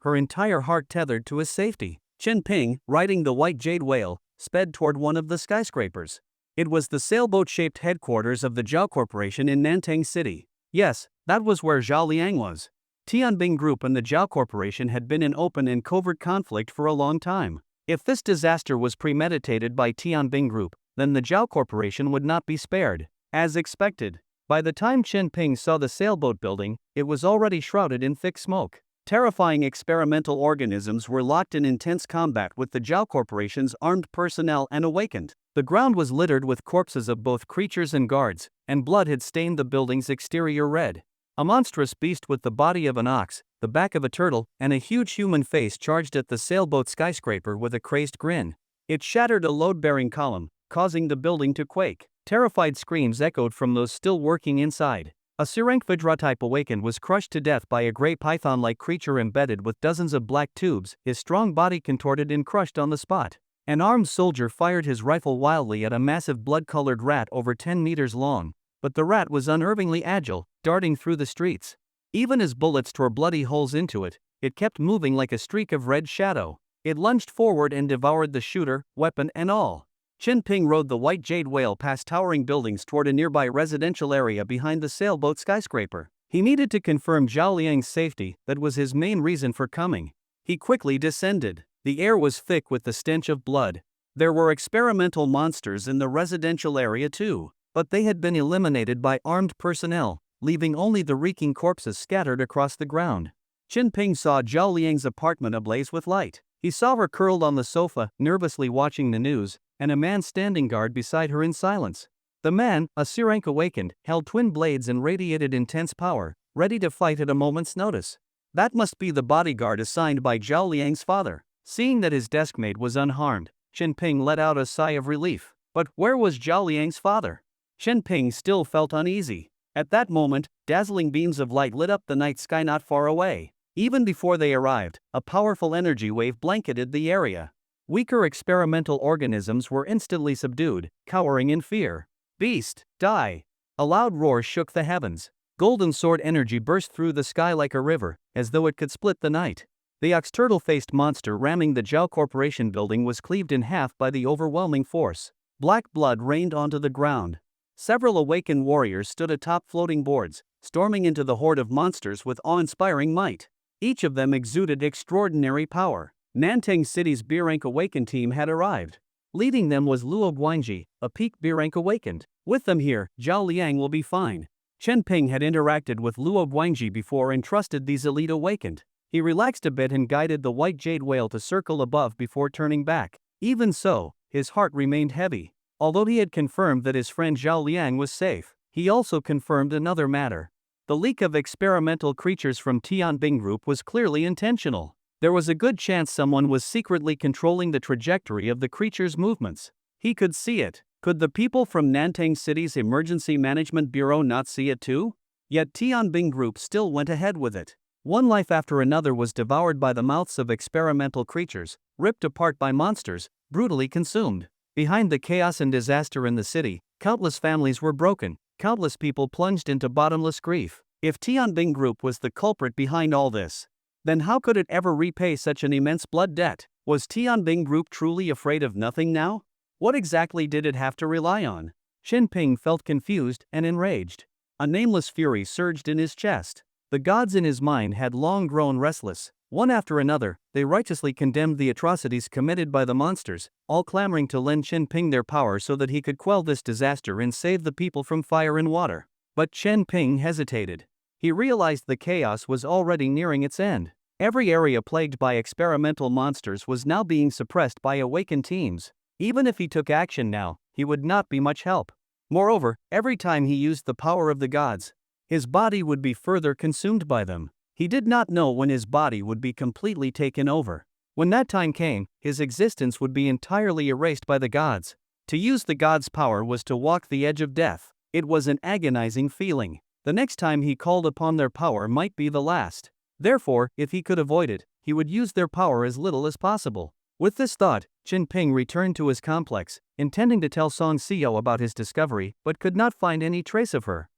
her entire heart tethered to his safety. Chen Ping, riding the white jade whale, sped toward one of the skyscrapers. It was the sailboat-shaped headquarters of the Zhao Corporation in Nantang City. Yes, that was where Zhao Liang was. Tianbing Group and the Zhao Corporation had been in open and covert conflict for a long time. If this disaster was premeditated by Tianbing Group, then the Zhao Corporation would not be spared. As expected, by the time Chen Ping saw the sailboat building, it was already shrouded in thick smoke. Terrifying experimental organisms were locked in intense combat with the Zhao Corporation's armed personnel and awakened. The ground was littered with corpses of both creatures and guards, and blood had stained the building's exterior red. A monstrous beast with the body of an ox, the back of a turtle, and a huge human face charged at the sailboat skyscraper with a crazed grin. It shattered a load-bearing column, causing the building to quake. Terrified screams echoed from those still working inside. A S-Rank Vajra-type awakened was crushed to death by a gray python-like creature embedded with dozens of black tubes, his strong body contorted and crushed on the spot. An armed soldier fired his rifle wildly at a massive blood-colored rat over 10 meters long, but the rat was unerringly agile, darting through the streets. Even as bullets tore bloody holes into it, it kept moving like a streak of red shadow. It lunged forward and devoured the shooter, weapon and all. Chen Ping rode the white jade whale past towering buildings toward a nearby residential area behind the sailboat skyscraper. He needed to confirm Zhao Liang's safety, that was his main reason for coming. He quickly descended. The air was thick with the stench of blood. There were experimental monsters in the residential area too, but they had been eliminated by armed personnel, leaving only the reeking corpses scattered across the ground. Chen Ping saw Zhao Liang's apartment ablaze with light. He saw her curled on the sofa, nervously watching the news, and a man standing guard beside her in silence. The man, a S-Rank awakened, held twin blades and radiated intense power, ready to fight at a moment's notice. That must be the bodyguard assigned by Zhao Liang's father. Seeing that his deskmate was unharmed, Chen Ping let out a sigh of relief. But where was Zhao Liang's father? Chen Ping still felt uneasy. At that moment, dazzling beams of light lit up the night sky not far away. Even before they arrived, a powerful energy wave blanketed the area. Weaker experimental organisms were instantly subdued, cowering in fear. Beast, die! A loud roar shook the heavens. Golden sword energy burst through the sky like a river, as though it could split the night. The ox-turtle-faced monster ramming the Zhao Corporation building was cleaved in half by the overwhelming force. Black blood rained onto the ground. Several awakened warriors stood atop floating boards, storming into the horde of monsters with awe-inspiring might. Each of them exuded extraordinary power. Nantang City's B-rank awakened team had arrived. Leading them was Luo Guanji, a peak B-rank awakened. With them here, Zhao Liang will be fine. Chen Ping had interacted with Luo Guanji before and trusted these elite awakened. He relaxed a bit and guided the white jade whale to circle above before turning back. Even so, his heart remained heavy. Although he had confirmed that his friend Zhao Liang was safe, he also confirmed another matter. The leak of experimental creatures from Tianbing Group was clearly intentional. There was a good chance someone was secretly controlling the trajectory of the creatures' movements. He could see it. Could the people from Nantang City's Emergency Management Bureau not see it too? Yet Tianbing Group still went ahead with it. One life after another was devoured by the mouths of experimental creatures, ripped apart by monsters, brutally consumed. Behind the chaos and disaster in the city, countless families were broken, countless people plunged into bottomless grief. If Tianbing Group was the culprit behind all this, then how could it ever repay such an immense blood debt? Was Tianbing Group truly afraid of nothing now? What exactly did it have to rely on? Chen Ping felt confused and enraged. A nameless fury surged in his chest. The gods in his mind had long grown restless. One after another, they righteously condemned the atrocities committed by the monsters, all clamoring to lend Chen Ping their power so that he could quell this disaster and save the people from fire and water. But Chen Ping hesitated. He realized the chaos was already nearing its end. Every area plagued by experimental monsters was now being suppressed by awakened teams. Even if he took action now, he would not be much help. Moreover, every time he used the power of the gods, his body would be further consumed by them. He did not know when his body would be completely taken over. When that time came, his existence would be entirely erased by the gods. To use the gods' power was to walk the edge of death. It was an agonizing feeling. The next time he called upon their power might be the last. Therefore, if he could avoid it, he would use their power as little as possible. With this thought, Chen Ping returned to his complex, intending to tell Song Xiao about his discovery, but could not find any trace of her.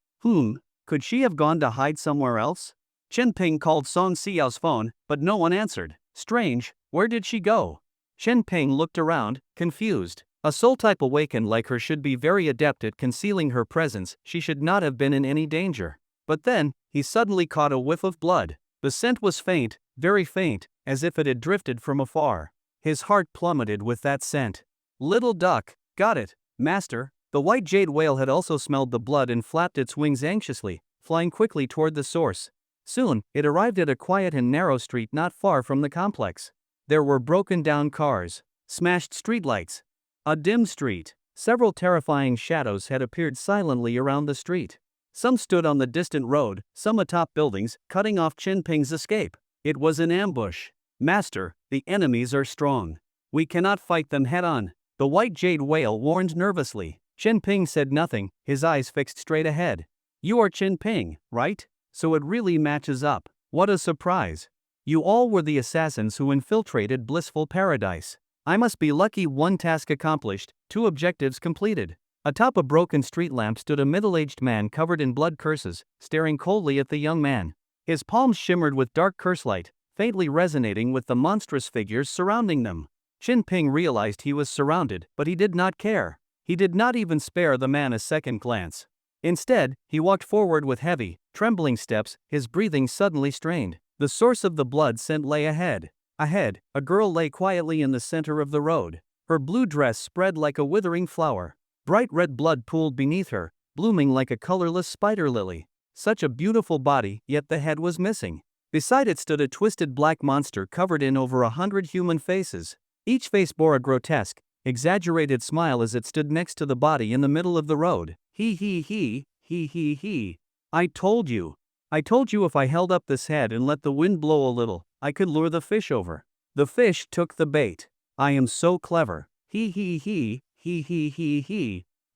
Could she have gone to hide somewhere else? Chen Ping called Song Xiao's phone, but no one answered. Strange, where did she go? Chen Ping looked around, confused. A soul-type awakened like her should be very adept at concealing her presence. She should not have been in any danger. But then, he suddenly caught a whiff of blood. The scent was faint, very faint, as if it had drifted from afar. His heart plummeted with that scent. Little duck, got it, master. The white jade whale had also smelled the blood and flapped its wings anxiously, flying quickly toward the source. Soon, it arrived at a quiet and narrow street not far from the complex. There were broken-down cars, smashed streetlights, a dim street. Several terrifying shadows had appeared silently around the street. Some stood on the distant road, some atop buildings, cutting off Chen Ping's escape. It was an ambush. Master, the enemies are strong. We cannot fight them head-on. The white jade whale warned nervously. Chen Ping said nothing, his eyes fixed straight ahead. You are Chen Ping, right? So it really matches up. What a surprise. You all were the assassins who infiltrated Blissful Paradise. I must be lucky. One task accomplished, 2 objectives completed. Atop a broken street lamp stood a middle-aged man covered in blood curses, staring coldly at the young man. His palms shimmered with dark curse light, faintly resonating with the monstrous figures surrounding them. Chen Ping realized he was surrounded, but he did not care. He did not even spare the man a second glance. Instead, he walked forward with heavy, trembling steps, his breathing suddenly strained. The source of the blood scent lay ahead. Ahead, a girl lay quietly in the center of the road. Her blue dress spread like a withering flower. Bright red blood pooled beneath her, blooming like a colorless spider lily. Such a beautiful body, yet the head was missing. Beside it stood a twisted black monster covered in over 100 human faces. Each face bore a grotesque, exaggerated smile as it stood next to the body in the middle of the road. He. I told you if I held up this head and let the wind blow a little, I could lure the fish over. The fish took the bait. I am so clever. He.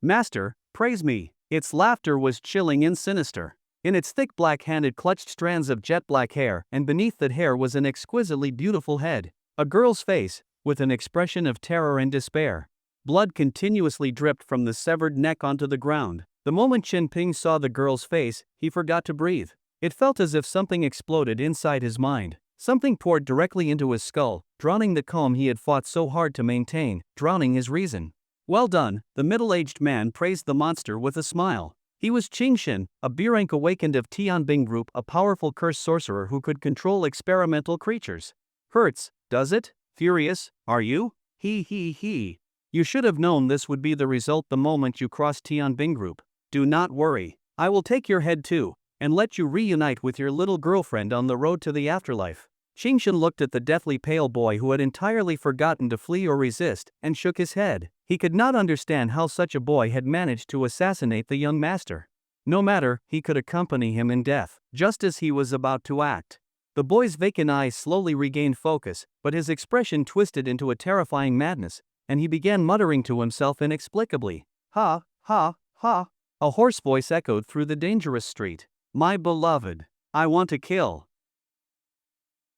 Master, praise me. Its laughter was chilling and sinister. In its thick black hand it clutched strands of jet black hair, and beneath that hair was an exquisitely beautiful head. A girl's face, with an expression of terror and despair. Blood continuously dripped from the severed neck onto the ground. The moment Chin Ping saw the girl's face, he forgot to breathe. It felt as if something exploded inside his mind. Something poured directly into his skull, drowning the calm he had fought so hard to maintain, drowning his reason. Well done, the middle-aged man praised the monster with a smile. He was Qingshin, a B-rank awakened of Tianbing Group, a powerful curse sorcerer who could control experimental creatures. Hurts, does it? Furious, are you? He. You should have known this would be the result the moment you crossed Tianbing Group. Do not worry. I will take your head too, and let you reunite with your little girlfriend on the road to the afterlife. Qingshin looked at the deathly pale boy who had entirely forgotten to flee or resist, and shook his head. He could not understand how such a boy had managed to assassinate the young master. No matter, he could accompany him in death, just as he was about to act. The boy's vacant eyes slowly regained focus, but his expression twisted into a terrifying madness, and he began muttering to himself inexplicably. Ha, ha, ha. A hoarse voice echoed through the dangerous street. My beloved, I want to kill.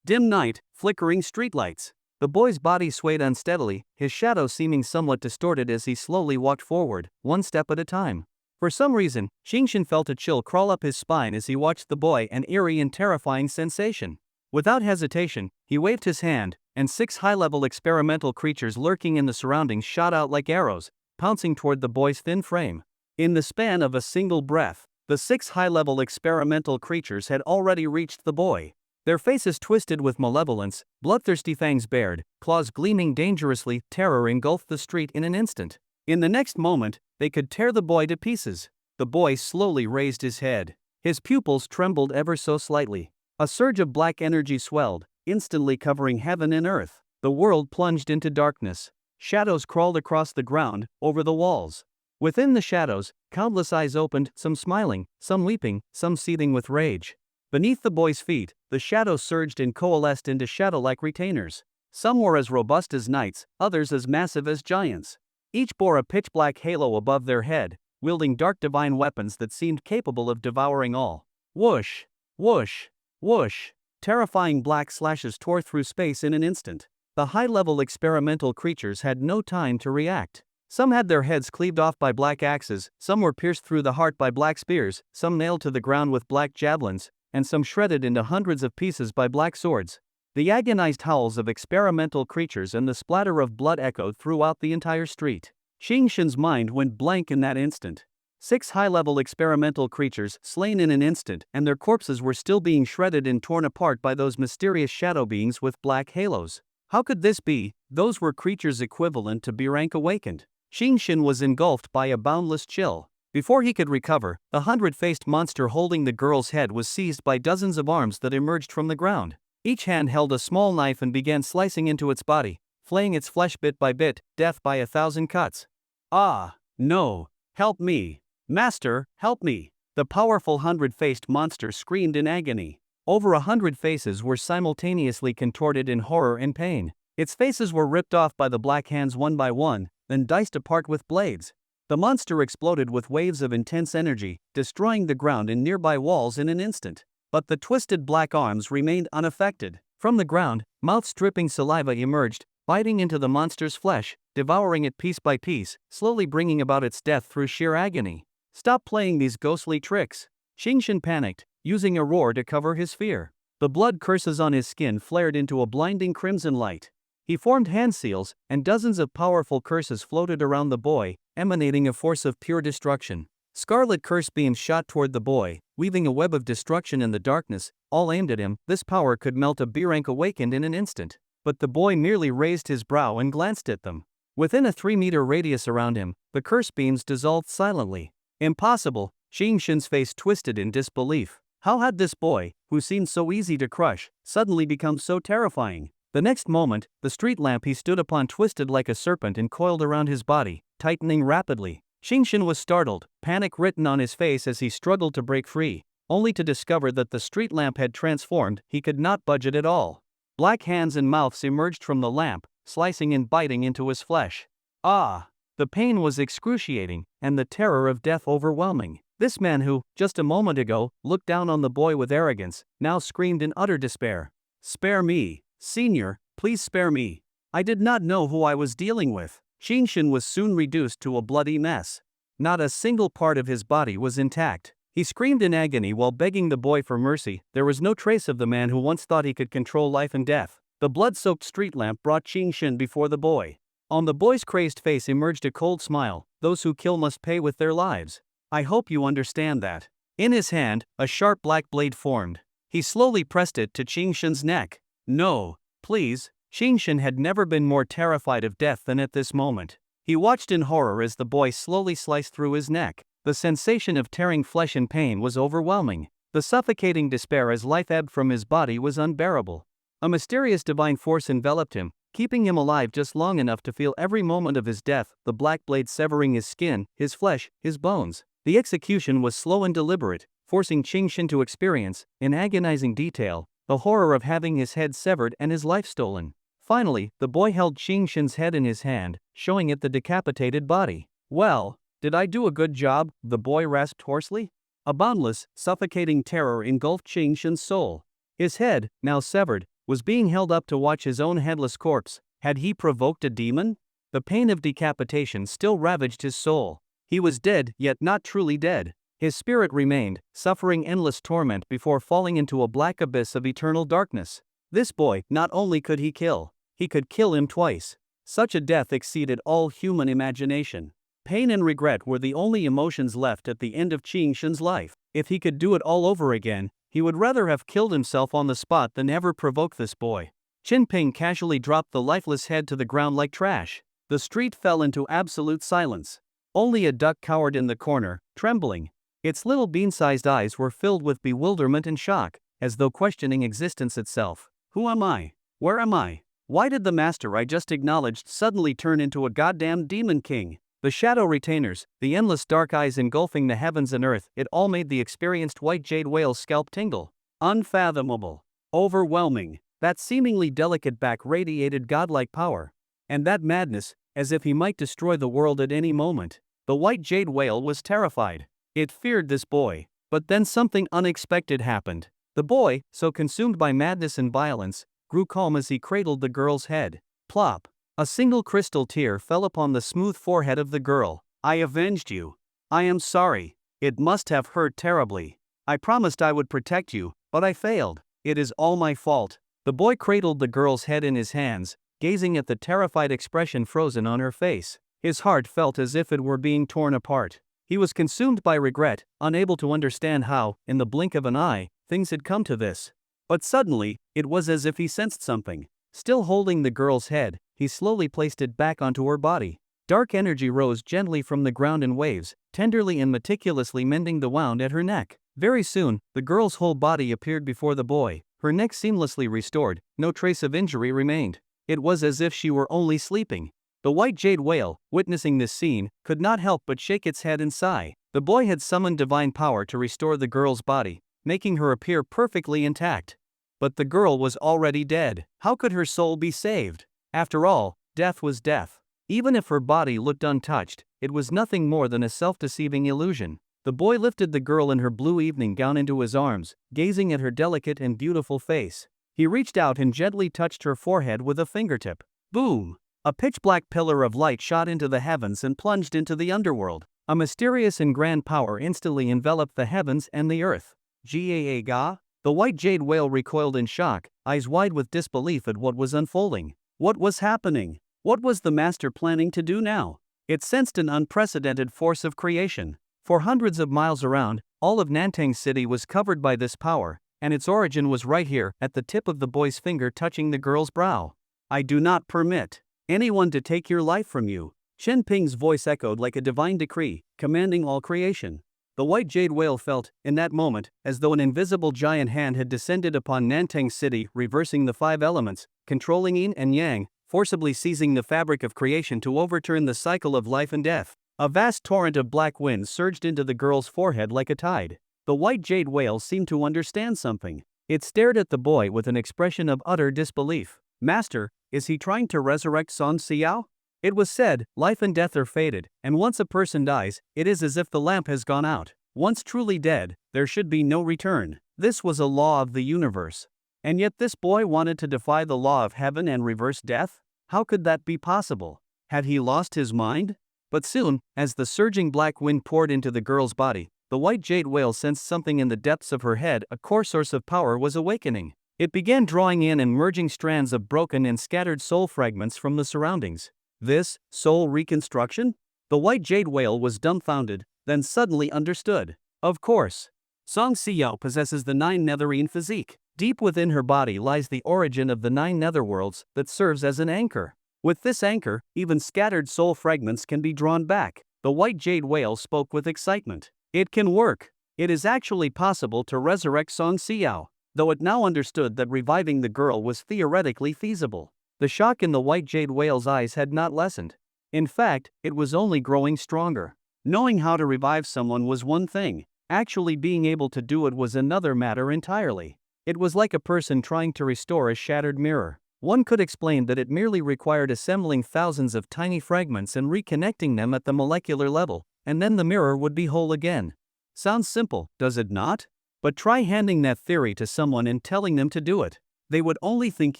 Dim night, flickering streetlights. The boy's body swayed unsteadily, his shadow seeming somewhat distorted as he slowly walked forward, one step at a time. For some reason, Qingshin felt a chill crawl up his spine as he watched the boy, an eerie and terrifying sensation. Without hesitation, he waved his hand, and 6 high-level experimental creatures lurking in the surroundings shot out like arrows, pouncing toward the boy's thin frame. In the span of a single breath, the 6 high-level experimental creatures had already reached the boy. Their faces twisted with malevolence, bloodthirsty fangs bared, claws gleaming dangerously, terror engulfed the street in an instant. In the next moment, they could tear the boy to pieces. The boy slowly raised his head. His pupils trembled ever so slightly. A surge of black energy swelled, instantly covering heaven and earth. The world plunged into darkness. Shadows crawled across the ground, over the walls. Within the shadows, countless eyes opened, some smiling, some weeping, some seething with rage. Beneath the boy's feet, the shadows surged and coalesced into shadow-like retainers. Some were as robust as knights, others as massive as giants. Each bore a pitch-black halo above their head, wielding dark divine weapons that seemed capable of devouring all. Whoosh! Whoosh! Whoosh! Terrifying black slashes tore through space in an instant. The high-level experimental creatures had no time to react. Some had their heads cleaved off by black axes, some were pierced through the heart by black spears, some nailed to the ground with black javelins, and some shredded into hundreds of pieces by black swords. The agonized howls of experimental creatures and the splatter of blood echoed throughout the entire street. Qingshin's mind went blank in that instant. 6 high-level experimental creatures slain in an instant, and their corpses were still being shredded and torn apart by those mysterious shadow beings with black halos. How could this be? Those were creatures equivalent to B-rank awakened. Qingshin was engulfed by a boundless chill. Before he could recover, the 100-faced monster holding the girl's head was seized by dozens of arms that emerged from the ground. Each hand held a small knife and began slicing into its body, flaying its flesh bit by bit, death by 1,000 cuts. Ah, no, help me. Master, help me. The powerful 100-faced monster screamed in agony. Over 100 faces were simultaneously contorted in horror and pain. Its faces were ripped off by the black hands one by one, then diced apart with blades. The monster exploded with waves of intense energy, destroying the ground and nearby walls in an instant. But the twisted black arms remained unaffected. From the ground, mouths dripping saliva emerged, biting into the monster's flesh, devouring it piece by piece, slowly bringing about its death through sheer agony. Stop playing these ghostly tricks. Qingshin panicked, using a roar to cover his fear. The blood curses on his skin flared into a blinding crimson light. He formed hand seals, and dozens of powerful curses floated around the boy, emanating a force of pure destruction. Scarlet curse beams shot toward the boy, weaving a web of destruction in the darkness, all aimed at him. This power could melt a B-rank awakened in an instant. But the boy merely raised his brow and glanced at them. Within a 3-meter radius around him, the curse beams dissolved silently. Impossible, Qingshin's face twisted in disbelief. How had this boy, who seemed so easy to crush, suddenly become so terrifying? The next moment, the street lamp he stood upon twisted like a serpent and coiled around his body, tightening rapidly. Qingshin was startled, panic written on his face as he struggled to break free, only to discover that the street lamp had transformed. He could not budge it at all. Black hands and mouths emerged from the lamp, slicing and biting into his flesh. Ah! The pain was excruciating, and the terror of death overwhelming. This man who, just a moment ago, looked down on the boy with arrogance, now screamed in utter despair. "Spare me, senior, please spare me. I did not know who I was dealing with." Qingshan was soon reduced to a bloody mess. Not a single part of his body was intact. He screamed in agony while begging the boy for mercy. There was no trace of the man who once thought he could control life and death. The blood-soaked street lamp brought Qingshan before the boy. On the boy's crazed face emerged a cold smile. "Those who kill must pay with their lives. I hope you understand that." In his hand, a sharp black blade formed. He slowly pressed it to Qingshan's neck. "No, please." Qingshan had never been more terrified of death than at this moment. He watched in horror as the boy slowly sliced through his neck. The sensation of tearing flesh and pain was overwhelming. The suffocating despair as life ebbed from his body was unbearable. A mysterious divine force enveloped him, keeping him alive just long enough to feel every moment of his death, the black blade severing his skin, his flesh, his bones. The execution was slow and deliberate, forcing Qingshan to experience, in agonizing detail, the horror of having his head severed and his life stolen. Finally, the boy held Qingshan's head in his hand, showing it the decapitated body. "Well, did I do a good job?" the boy rasped hoarsely. A boundless, suffocating terror engulfed Qingshan's soul. His head, now severed, was being held up to watch his own headless corpse. Had he provoked a demon? The pain of decapitation still ravaged his soul. He was dead, yet not truly dead. His spirit remained, suffering endless torment before falling into a black abyss of eternal darkness. This boy, not only could he could kill him twice. Such a death exceeded all human imagination. Pain and regret were the only emotions left at the end of Qingshan's life. If he could do it all over again, he would rather have killed himself on the spot than ever provoke this boy. Qinping casually dropped the lifeless head to the ground like trash. The street fell into absolute silence. Only a duck cowered in the corner, trembling. Its little bean-sized eyes were filled with bewilderment and shock, as though questioning existence itself. "Who am I? Where am I? Why did the master I just acknowledged suddenly turn into a goddamn demon king?" The shadow retainers, the endless dark eyes engulfing the heavens and earth, it all made the experienced white jade whale's scalp tingle. Unfathomable. Overwhelming. That seemingly delicate back radiated godlike power. And that madness, as if he might destroy the world at any moment. The white jade whale was terrified. It feared this boy. But then something unexpected happened. The boy, so consumed by madness and violence, grew calm as he cradled the girl's head. Plop. A single crystal tear fell upon the smooth forehead of the girl. "I avenged you. I am sorry. It must have hurt terribly. I promised I would protect you, but I failed. It is all my fault." The boy cradled the girl's head in his hands, gazing at the terrified expression frozen on her face. His heart felt as if it were being torn apart. He was consumed by regret, unable to understand how, in the blink of an eye, things had come to this. But suddenly, it was as if he sensed something. Still holding the girl's head, he slowly placed it back onto her body. Dark energy rose gently from the ground in waves, tenderly and meticulously mending the wound at her neck. Very soon, the girl's whole body appeared before the boy, her neck seamlessly restored, no trace of injury remained. It was as if she were only sleeping. The white jade whale, witnessing this scene, could not help but shake its head and sigh. The boy had summoned divine power to restore the girl's body, making her appear perfectly intact. But the girl was already dead. How could her soul be saved? After all, death was death. Even if her body looked untouched, it was nothing more than a self-deceiving illusion. The boy lifted the girl in her blue evening gown into his arms, gazing at her delicate and beautiful face. He reached out and gently touched her forehead with a fingertip. Boom! A pitch-black pillar of light shot into the heavens and plunged into the underworld. A mysterious and grand power instantly enveloped the heavens and the earth. Ga? The white jade whale recoiled in shock, eyes wide with disbelief at what was unfolding. What was happening? What was the master planning to do now? It sensed an unprecedented force of creation. For hundreds of miles around, all of Nantang City was covered by this power, and its origin was right here, at the tip of the boy's finger touching the girl's brow. "I do not permit anyone to take your life from you." Chen Ping's voice echoed like a divine decree, commanding all creation. The white jade whale felt, in that moment, as though an invisible giant hand had descended upon Nantang City, reversing the 5 elements, controlling yin and yang, forcibly seizing the fabric of creation to overturn the cycle of life and death. A vast torrent of black wind surged into the girl's forehead like a tide. The white jade whale seemed to understand something. It stared at the boy with an expression of utter disbelief. "Master, is he trying to resurrect Song Xiao?" It was said, life and death are fated, and once a person dies, it is as if the lamp has gone out. Once truly dead, there should be no return. This was a law of the universe. And yet this boy wanted to defy the law of heaven and reverse death? How could that be possible? Had he lost his mind? But soon, as the surging black wind poured into the girl's body, the white jade whale sensed something in the depths of her head. A core source of power was awakening. It began drawing in and merging strands of broken and scattered soul fragments from the surroundings. This, soul reconstruction? The white jade whale was dumbfounded, then suddenly understood. Of course. Song Xiao possesses the 9 netherine physique. Deep within her body lies the origin of the 9 netherworlds that serves as an anchor. With this anchor, even scattered soul fragments can be drawn back. The white jade whale spoke with excitement. It can work. It is actually possible to resurrect Song Xiao, though it now understood that reviving the girl was theoretically feasible. The shock in the white jade whale's eyes had not lessened. In fact, it was only growing stronger. Knowing how to revive someone was one thing. Actually being able to do it was another matter entirely. It was like a person trying to restore a shattered mirror. One could explain that it merely required assembling thousands of tiny fragments and reconnecting them at the molecular level, and then the mirror would be whole again. Sounds simple, does it not? But try handing that theory to someone and telling them to do it. They would only think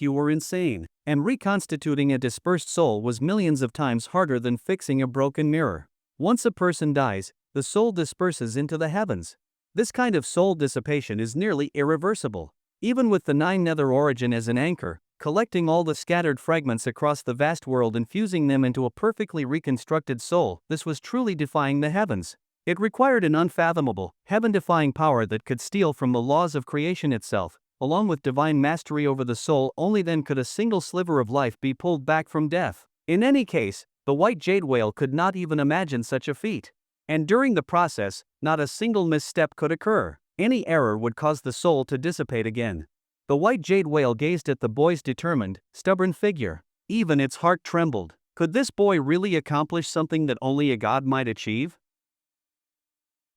you were insane, and reconstituting a dispersed soul was millions of times harder than fixing a broken mirror. Once a person dies, the soul disperses into the heavens. This kind of soul dissipation is nearly irreversible. Even with the 9 nether origin as an anchor, collecting all the scattered fragments across the vast world and fusing them into a perfectly reconstructed soul, this was truly defying the heavens. It required an unfathomable, heaven-defying power that could steal from the laws of creation itself, along with divine mastery over the soul. Only then could a single sliver of life be pulled back from death. In any case, the white jade whale could not even imagine such a feat. And during the process, not a single misstep could occur. Any error would cause the soul to dissipate again. The white jade whale gazed at the boy's determined, stubborn figure. Even its heart trembled. Could this boy really accomplish something that only a god might achieve?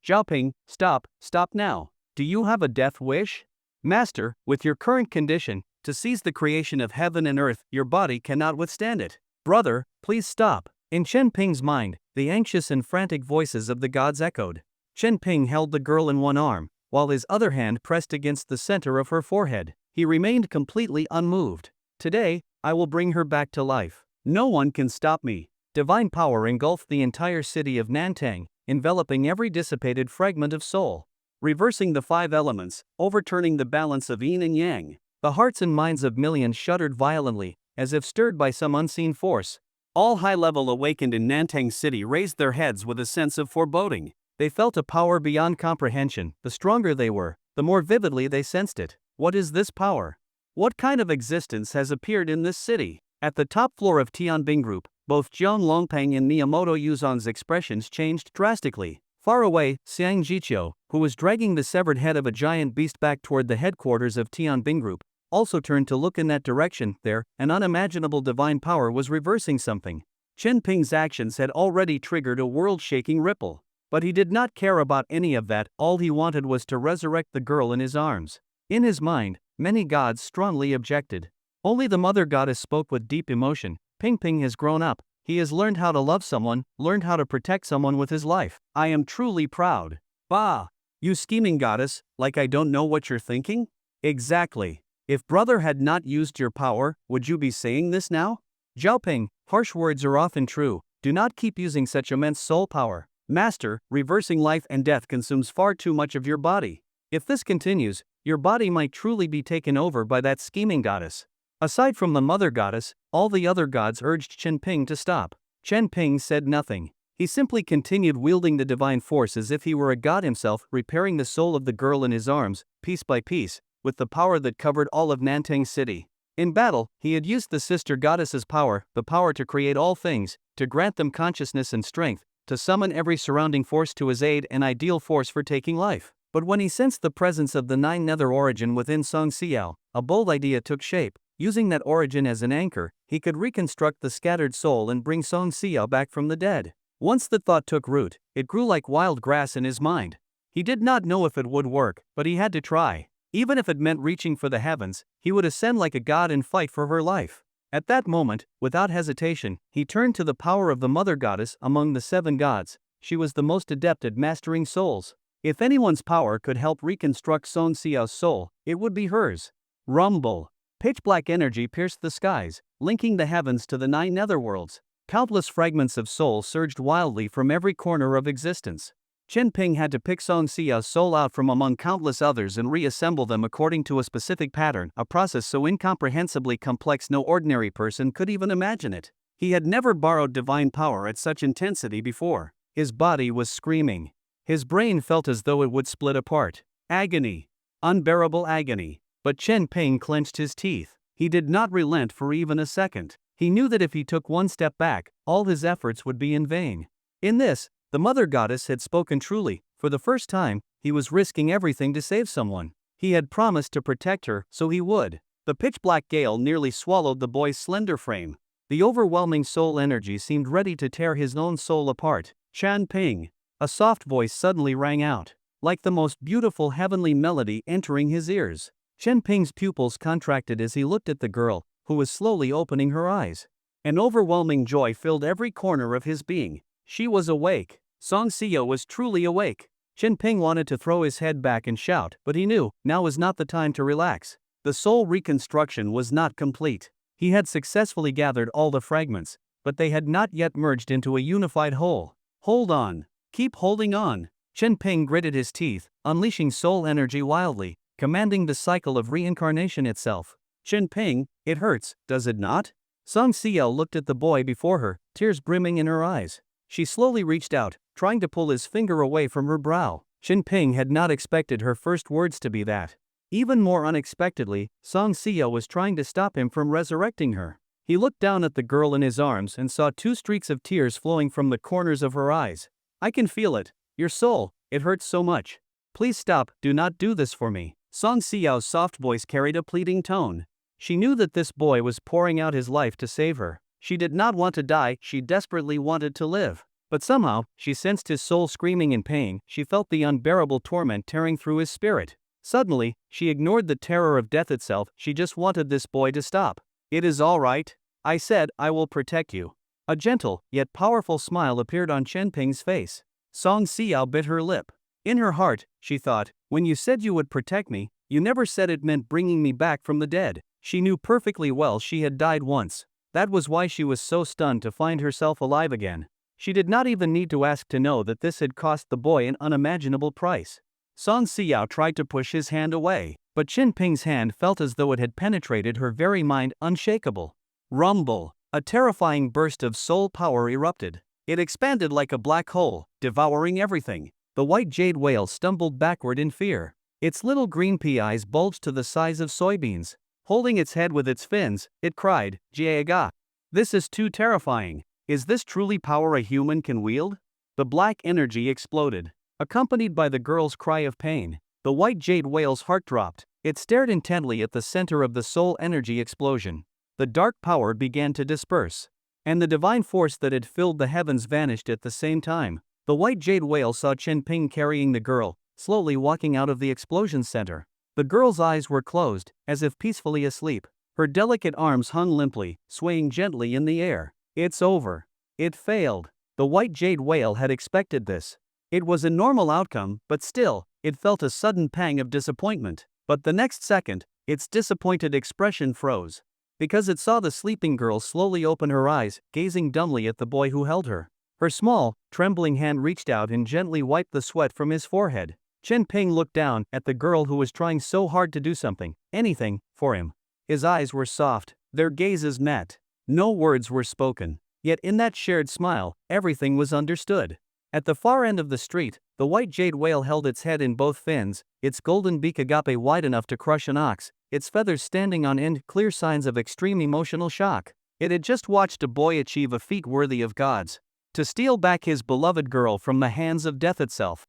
Zhaoping, stop now. Do you have a death wish? Master, with your current condition, to seize the creation of heaven and earth, your body cannot withstand it. Brother, please stop. In Chen Ping's mind, the anxious and frantic voices of the gods echoed. Chen Ping held the girl in one arm, while his other hand pressed against the center of her forehead. He remained completely unmoved. Today, I will bring her back to life. No one can stop me. Divine power engulfed the entire city of Nantang, enveloping every dissipated fragment of soul, reversing the 5 elements, overturning the balance of yin and yang. The hearts and minds of millions shuddered violently, as if stirred by some unseen force. All high-level awakened in Nantang City raised their heads with a sense of foreboding. They felt a power beyond comprehension. The stronger they were, the more vividly they sensed it. What is this power? What kind of existence has appeared in this city? At the top floor of Tianbing Group, both Jiang Longpeng and Miyamoto Yuzong's expressions changed drastically. Far away, Xiang Jiqiu, who was dragging the severed head of a giant beast back toward the headquarters of Tianbing Group, also turned to look in that direction. There, an unimaginable divine power was reversing something. Chen Ping's actions had already triggered a world-shaking ripple. But he did not care about any of that. All he wanted was to resurrect the girl in his arms. In his mind, many gods strongly objected. Only the mother goddess spoke with deep emotion. Ping has grown up. He has learned how to love someone, learned how to protect someone with his life. I am truly proud. Bah! You scheming goddess, like I don't know what you're thinking? Exactly. If brother had not used your power, would you be saying this now? Zhaoping, harsh words are often true. Do not keep using such immense soul power. Master, reversing life and death consumes far too much of your body. If this continues, your body might truly be taken over by that scheming goddess. Aside from the mother goddess, all the other gods urged Chen Ping to stop. Chen Ping said nothing. He simply continued wielding the divine force as if he were a god himself, repairing the soul of the girl in his arms, piece by piece, with the power that covered all of Nantang City. In battle, he had used the sister goddess's power, the power to create all things, to grant them consciousness and strength, to summon every surrounding force to his aid, an ideal force for taking life. But when he sensed the presence of the 9 nether origin within Song Xiao, a bold idea took shape. Using that origin as an anchor, he could reconstruct the scattered soul and bring Song Xiao back from the dead. Once the thought took root, it grew like wild grass in his mind. He did not know if it would work, but he had to try. Even if it meant reaching for the heavens, he would ascend like a god and fight for her life. At that moment, without hesitation, he turned to the power of the mother goddess among the 7 gods. She was the most adept at mastering souls. If anyone's power could help reconstruct Song Xiao's soul, it would be hers. Rumble. Pitch-black energy pierced the skies, linking the heavens to the 9 netherworlds. Countless fragments of soul surged wildly from every corner of existence. Chen Ping had to pick Song Xiao's soul out from among countless others and reassemble them according to a specific pattern, a process so incomprehensibly complex no ordinary person could even imagine it. He had never borrowed divine power at such intensity before. His body was screaming. His brain felt as though it would split apart. Agony. Unbearable agony. But Chen Ping clenched his teeth. He did not relent for even a second. He knew that if he took one step back, all his efforts would be in vain. In this, the mother goddess had spoken truly. For the first time, he was risking everything to save someone. He had promised to protect her, so he would. The pitch-black gale nearly swallowed the boy's slender frame. The overwhelming soul energy seemed ready to tear his own soul apart. Chen Ping. A soft voice suddenly rang out, like the most beautiful heavenly melody entering his ears. Chen Ping's pupils contracted as he looked at the girl, who was slowly opening her eyes. An overwhelming joy filled every corner of his being. She was awake. Song Xiao was truly awake. Chen Ping wanted to throw his head back and shout, but he knew, now was not the time to relax. The soul reconstruction was not complete. He had successfully gathered all the fragments, but they had not yet merged into a unified whole. Hold on. Keep holding on. Chen Ping gritted his teeth, unleashing soul energy wildly, commanding the cycle of reincarnation itself. Chen Ping, it hurts, does it not? Song Xiao looked at the boy before her, tears brimming in her eyes. She slowly reached out, trying to pull his finger away from her brow. Chen Ping had not expected her first words to be that. Even more unexpectedly, Song Xiao was trying to stop him from resurrecting her. He looked down at the girl in his arms and saw 2 streaks of tears flowing from the corners of her eyes. I can feel it. Your soul, it hurts so much. Please stop, do not do this for me. Song Xiao's soft voice carried a pleading tone. She knew that this boy was pouring out his life to save her. She did not want to die, she desperately wanted to live. But somehow, she sensed his soul screaming in pain, she felt the unbearable torment tearing through his spirit. Suddenly, she ignored the terror of death itself, she just wanted this boy to stop. It is all right. I said, I will protect you. A gentle, yet powerful smile appeared on Chen Ping's face. Song Xiao bit her lip. In her heart, she thought, when you said you would protect me, you never said it meant bringing me back from the dead. She knew perfectly well she had died once. That was why she was so stunned to find herself alive again. She did not even need to ask to know that this had cost the boy an unimaginable price. Song Xiao tried to push his hand away, but Chen Ping's hand felt as though it had penetrated her very mind, unshakable. Rumble. A terrifying burst of soul power erupted. It expanded like a black hole, devouring everything. The white jade whale stumbled backward in fear. Its little green pea eyes bulged to the size of soybeans. Holding its head with its fins, it cried, Jiega. This is too terrifying. Is this truly power a human can wield? The black energy exploded. Accompanied by the girl's cry of pain, the white jade whale's heart dropped. It stared intently at the center of the soul energy explosion. The dark power began to disperse. And the divine force that had filled the heavens vanished at the same time. The white jade whale saw Chen Ping carrying the girl, slowly walking out of the explosion center. The girl's eyes were closed, as if peacefully asleep. Her delicate arms hung limply, swaying gently in the air. It's over. It failed. The white jade whale had expected this. It was a normal outcome, but still, it felt a sudden pang of disappointment. But the next second, its disappointed expression froze. Because it saw the sleeping girl slowly open her eyes, gazing dumbly at the boy who held her. Her small, trembling hand reached out and gently wiped the sweat from his forehead. Chen Ping looked down at the girl who was trying so hard to do something, anything, for him. His eyes were soft, their gazes met. No words were spoken. Yet in that shared smile, everything was understood. At the far end of the street, the white jade whale held its head in both fins, its golden beak agape wide enough to crush an ox, its feathers standing on end, clear signs of extreme emotional shock. It had just watched a boy achieve a feat worthy of gods. To steal back his beloved girl from the hands of death itself.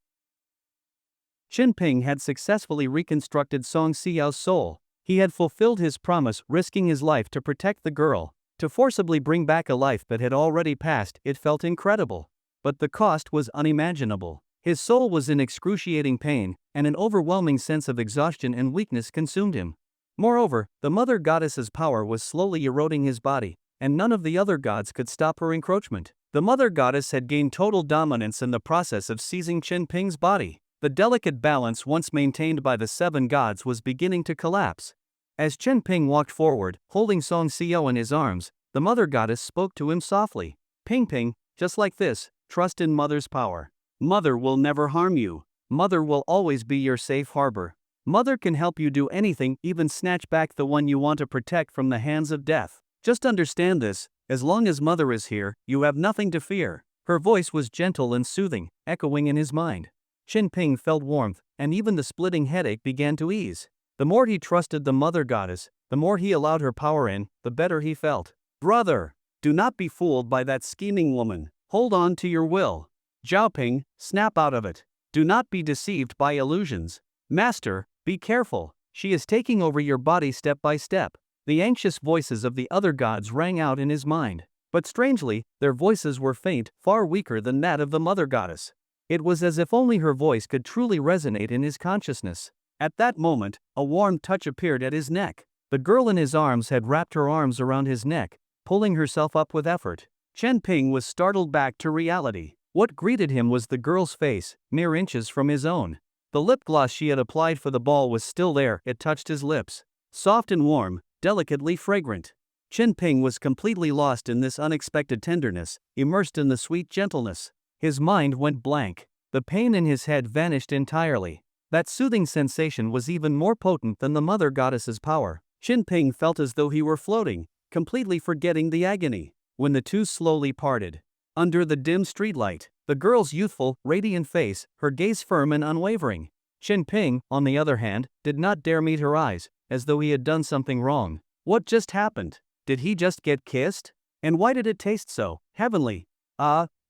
Chen Ping had successfully reconstructed Song Xiao's soul. He had fulfilled his promise, risking his life to protect the girl. To forcibly bring back a life that had already passed, it felt incredible. But the cost was unimaginable. His soul was in excruciating pain, and an overwhelming sense of exhaustion and weakness consumed him. Moreover, the mother goddess's power was slowly eroding his body, and none of the other gods could stop her encroachment. The mother goddess had gained total dominance in the process of seizing Chen Ping's body. The delicate balance once maintained by the seven gods was beginning to collapse. As Chen Ping walked forward, holding Song Xiao in his arms, the mother goddess spoke to him softly. Ping Ping, just like this, trust in Mother's power. Mother will never harm you. Mother will always be your safe harbor. Mother can help you do anything, even snatch back the one you want to protect from the hands of death. Just understand this, as long as Mother is here, you have nothing to fear. Her voice was gentle and soothing, echoing in his mind. Chen Ping felt warmth, and even the splitting headache began to ease. The more he trusted the mother goddess, the more he allowed her power in, the better he felt. Brother, do not be fooled by that scheming woman. Hold on to your will. Zhao Ping, snap out of it. Do not be deceived by illusions. Master, be careful. She is taking over your body step by step. The anxious voices of the other gods rang out in his mind. But strangely, their voices were faint, far weaker than that of the mother goddess. It was as if only her voice could truly resonate in his consciousness. At that moment, a warm touch appeared at his neck. The girl in his arms had wrapped her arms around his neck, pulling herself up with effort. Chen Ping was startled back to reality. What greeted him was the girl's face, mere inches from his own. The lip gloss she had applied for the ball was still there. It touched his lips. Soft and warm, delicately fragrant. Chen Ping was completely lost in this unexpected tenderness, immersed in the sweet gentleness. His mind went blank. The pain in his head vanished entirely. That soothing sensation was even more potent than the mother goddess's power. Chen Ping felt as though he were floating, completely forgetting the agony. When the two slowly parted. Under the dim streetlight, the girl's youthful, radiant face, her gaze firm and unwavering. Chen Ping, on the other hand, did not dare meet her eyes, as though he had done something wrong. What just happened? Did he just get kissed? And why did it taste so heavenly?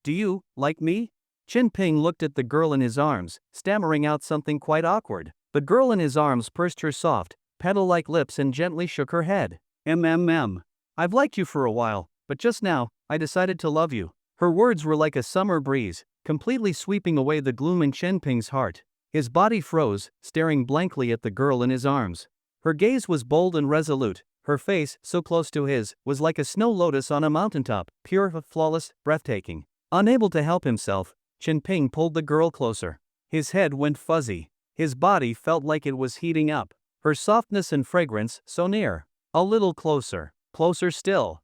Do you like me? Chen Ping looked at the girl in his arms, stammering out something quite awkward. The girl in his arms pursed her soft, petal-like lips and gently shook her head. I've liked you for a while, but just now, I decided to love you. Her words were like a summer breeze, completely sweeping away the gloom in Chen Ping's heart. His body froze, staring blankly at the girl in his arms. Her gaze was bold and resolute. Her face, so close to his, was like a snow lotus on a mountaintop, pure, flawless, breathtaking. Unable to help himself, Chen Ping pulled the girl closer. His head went fuzzy. His body felt like it was heating up. Her softness and fragrance, so near. A little closer. Closer still.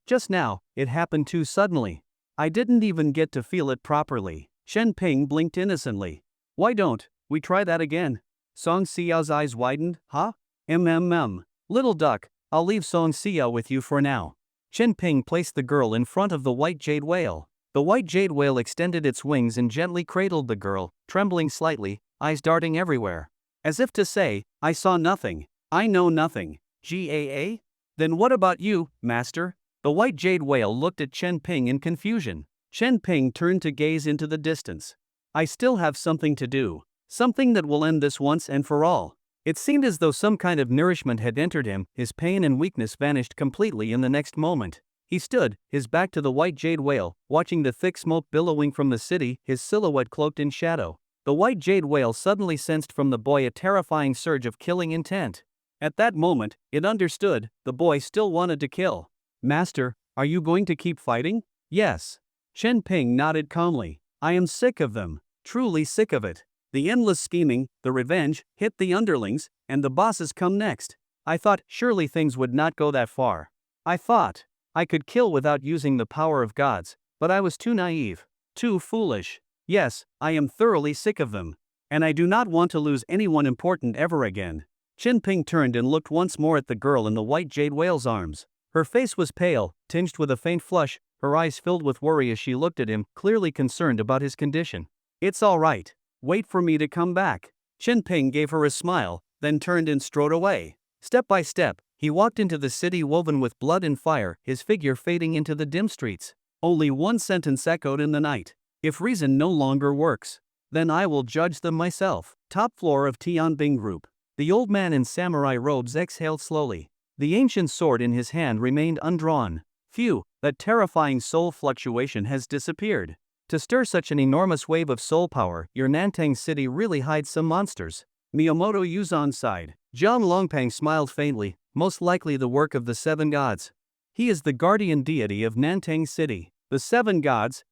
Just now, it happened too suddenly. I didn't even get to feel it properly. Chen Ping blinked innocently. Why don't we try that again? Song Xiao's eyes widened. Huh? Little duck, I'll leave Song Xiao with you for now. Chen Ping placed the girl in front of the white jade whale. The white jade whale extended its wings and gently cradled the girl, trembling slightly, eyes darting everywhere. As if to say, I saw nothing. I know nothing. GAA? Then what about you, master? The white jade whale looked at Chen Ping in confusion. Chen Ping turned to gaze into the distance. I still have something to do. Something that will end this once and for all. It seemed as though some kind of nourishment had entered him. His pain and weakness vanished completely in the next moment. He stood, his back to the white jade whale, watching the thick smoke billowing from the city, his silhouette cloaked in shadow. The white jade whale suddenly sensed from the boy a terrifying surge of killing intent. At that moment, it understood, the boy still wanted to kill. Master, are you going to keep fighting? Yes. Chen Ping nodded calmly. I am sick of them. Truly sick of it. The endless scheming, the revenge, hit the underlings, and the bosses come next. I thought surely things would not go that far. I thought I could kill without using the power of gods, but I was too naive, too foolish. Yes, I am thoroughly sick of them. And I do not want to lose anyone important ever again. Chen Ping turned and looked once more at the girl in the white jade whale's arms. Her face was pale, tinged with a faint flush, her eyes filled with worry as she looked at him, clearly concerned about his condition. It's all right. Wait for me to come back. Chen Ping gave her a smile, then turned and strode away. Step by step, he walked into the city woven with blood and fire, his figure fading into the dim streets. Only one sentence echoed in the night. If reason no longer works, then I will judge them myself. Top floor of Tianbing Group. The old man in samurai robes exhaled slowly. The ancient sword in his hand remained undrawn. Phew, that terrifying soul fluctuation has disappeared. To stir such an enormous wave of soul power, your Nantang city really hides some monsters. Miyamoto Yuzan sighed. Zhang Longpang smiled faintly, most likely the work of the seven gods. He is the guardian deity of Nantang city. The seven gods,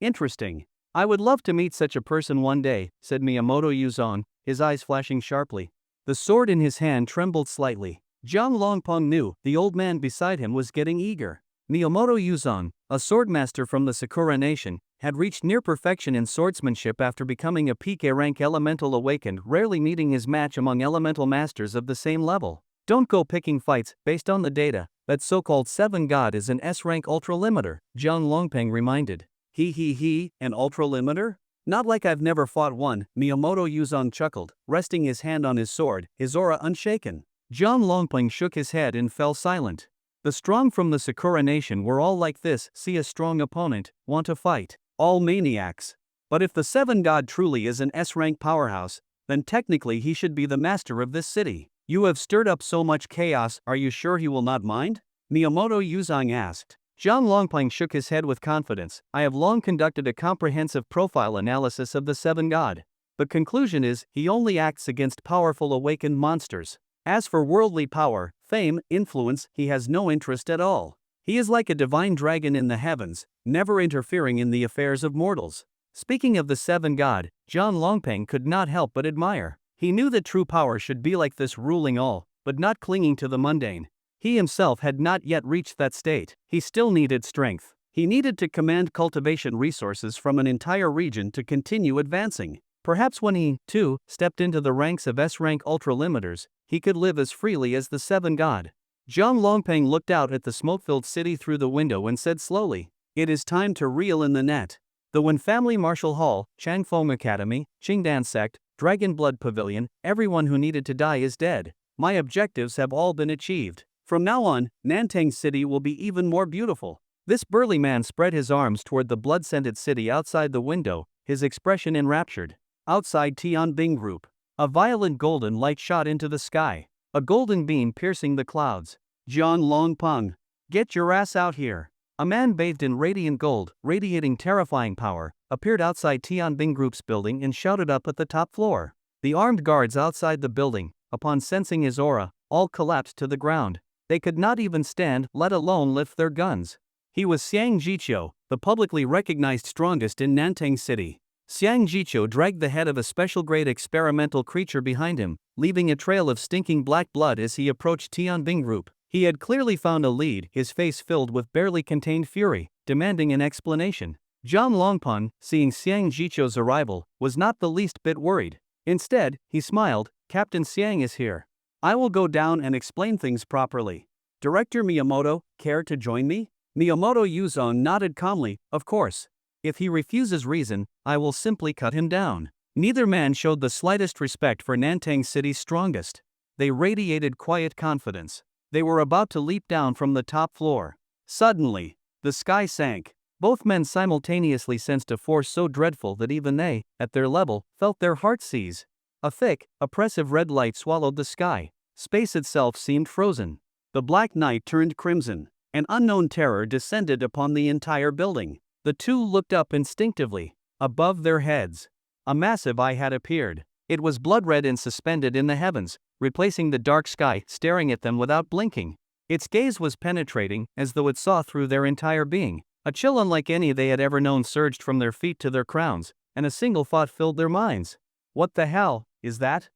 interesting. I would love to meet such a person one day, said Miyamoto Yuzong, his eyes flashing sharply. The sword in his hand trembled slightly. Jiang Longpeng knew the old man beside him was getting eager. Miyamoto Yuzong, a swordmaster from the Sakura Nation, had reached near perfection in swordsmanship after becoming a peak A-rank elemental awakened, rarely meeting his match among elemental masters of the same level. Don't go picking fights based on the data. That so-called 7 god is an S-rank ultra-limiter, Jiang Longpeng reminded. An ultra-limiter? Not like I've never fought one, Miyamoto Yuzong chuckled, resting his hand on his sword, his aura unshaken. Jiang Longpeng shook his head and fell silent. The strong from the Sakura Nation were all like this, see a strong opponent, want to fight. All maniacs. But if the 7 god truly is an S-rank powerhouse, then technically he should be the master of this city. You have stirred up so much chaos, are you sure he will not mind? Miyamoto Yuzong asked. Jiang Longpeng shook his head with confidence. I have long conducted a comprehensive profile analysis of the 7 god. The conclusion is, he only acts against powerful awakened monsters. As for worldly power, fame, influence, he has no interest at all. He is like a divine dragon in the heavens, never interfering in the affairs of mortals. Speaking of the 7 god, Jiang Longpeng could not help but admire. He knew that true power should be like this, ruling all, but not clinging to the mundane. He himself had not yet reached that state. He still needed strength. He needed to command cultivation resources from an entire region to continue advancing. Perhaps when he, too, stepped into the ranks of S-rank ultra-limiters, he could live as freely as the 7 god. Jiang Longpeng looked out at the smoke-filled city through the window and said slowly, "It is time to reel in the net." The Wen Family Martial Hall, Changfeng Academy, Qingdan Sect, Dragon Blood Pavilion, everyone who needed to die is dead. My objectives have all been achieved. From now on, Nantang City will be even more beautiful. This burly man spread his arms toward the blood-scented city outside the window, his expression enraptured. Outside Tianbing Group, a violent golden light shot into the sky, a golden beam piercing the clouds. Jiang Longpeng, get your ass out here. A man bathed in radiant gold, radiating terrifying power, appeared outside Tianbing Group's building and shouted up at the top floor. The armed guards outside the building, upon sensing his aura, all collapsed to the ground. They could not even stand, let alone lift their guns. He was Xiang Jiqiu, the publicly recognized strongest in Nantang City. Xiang Jiqiu dragged the head of a special-grade experimental creature behind him, leaving a trail of stinking black blood as he approached Tianbing Group. He had clearly found a lead, his face filled with barely contained fury, demanding an explanation. Jiang Longpeng, seeing Xiang Jiqiu's arrival, was not the least bit worried. Instead, he smiled, "Captain Xiang is here. I will go down and explain things properly. Director Miyamoto, care to join me?" Miyamoto Yuzong nodded calmly, "Of course. If he refuses reason, I will simply cut him down." Neither man showed the slightest respect for Nantang City's strongest. They radiated quiet confidence. They were about to leap down from the top floor. Suddenly, the sky sank. Both men simultaneously sensed a force so dreadful that even they, at their level, felt their hearts seize. A thick, oppressive red light swallowed the sky. Space itself seemed frozen. The black night turned crimson. An unknown terror descended upon the entire building. The two looked up instinctively. Above their heads, a massive eye had appeared. It was blood-red and suspended in the heavens, replacing the dark sky, staring at them without blinking. Its gaze was penetrating, as though it saw through their entire being. A chill unlike any they had ever known surged from their feet to their crowns, and a single thought filled their minds. What the hell is that?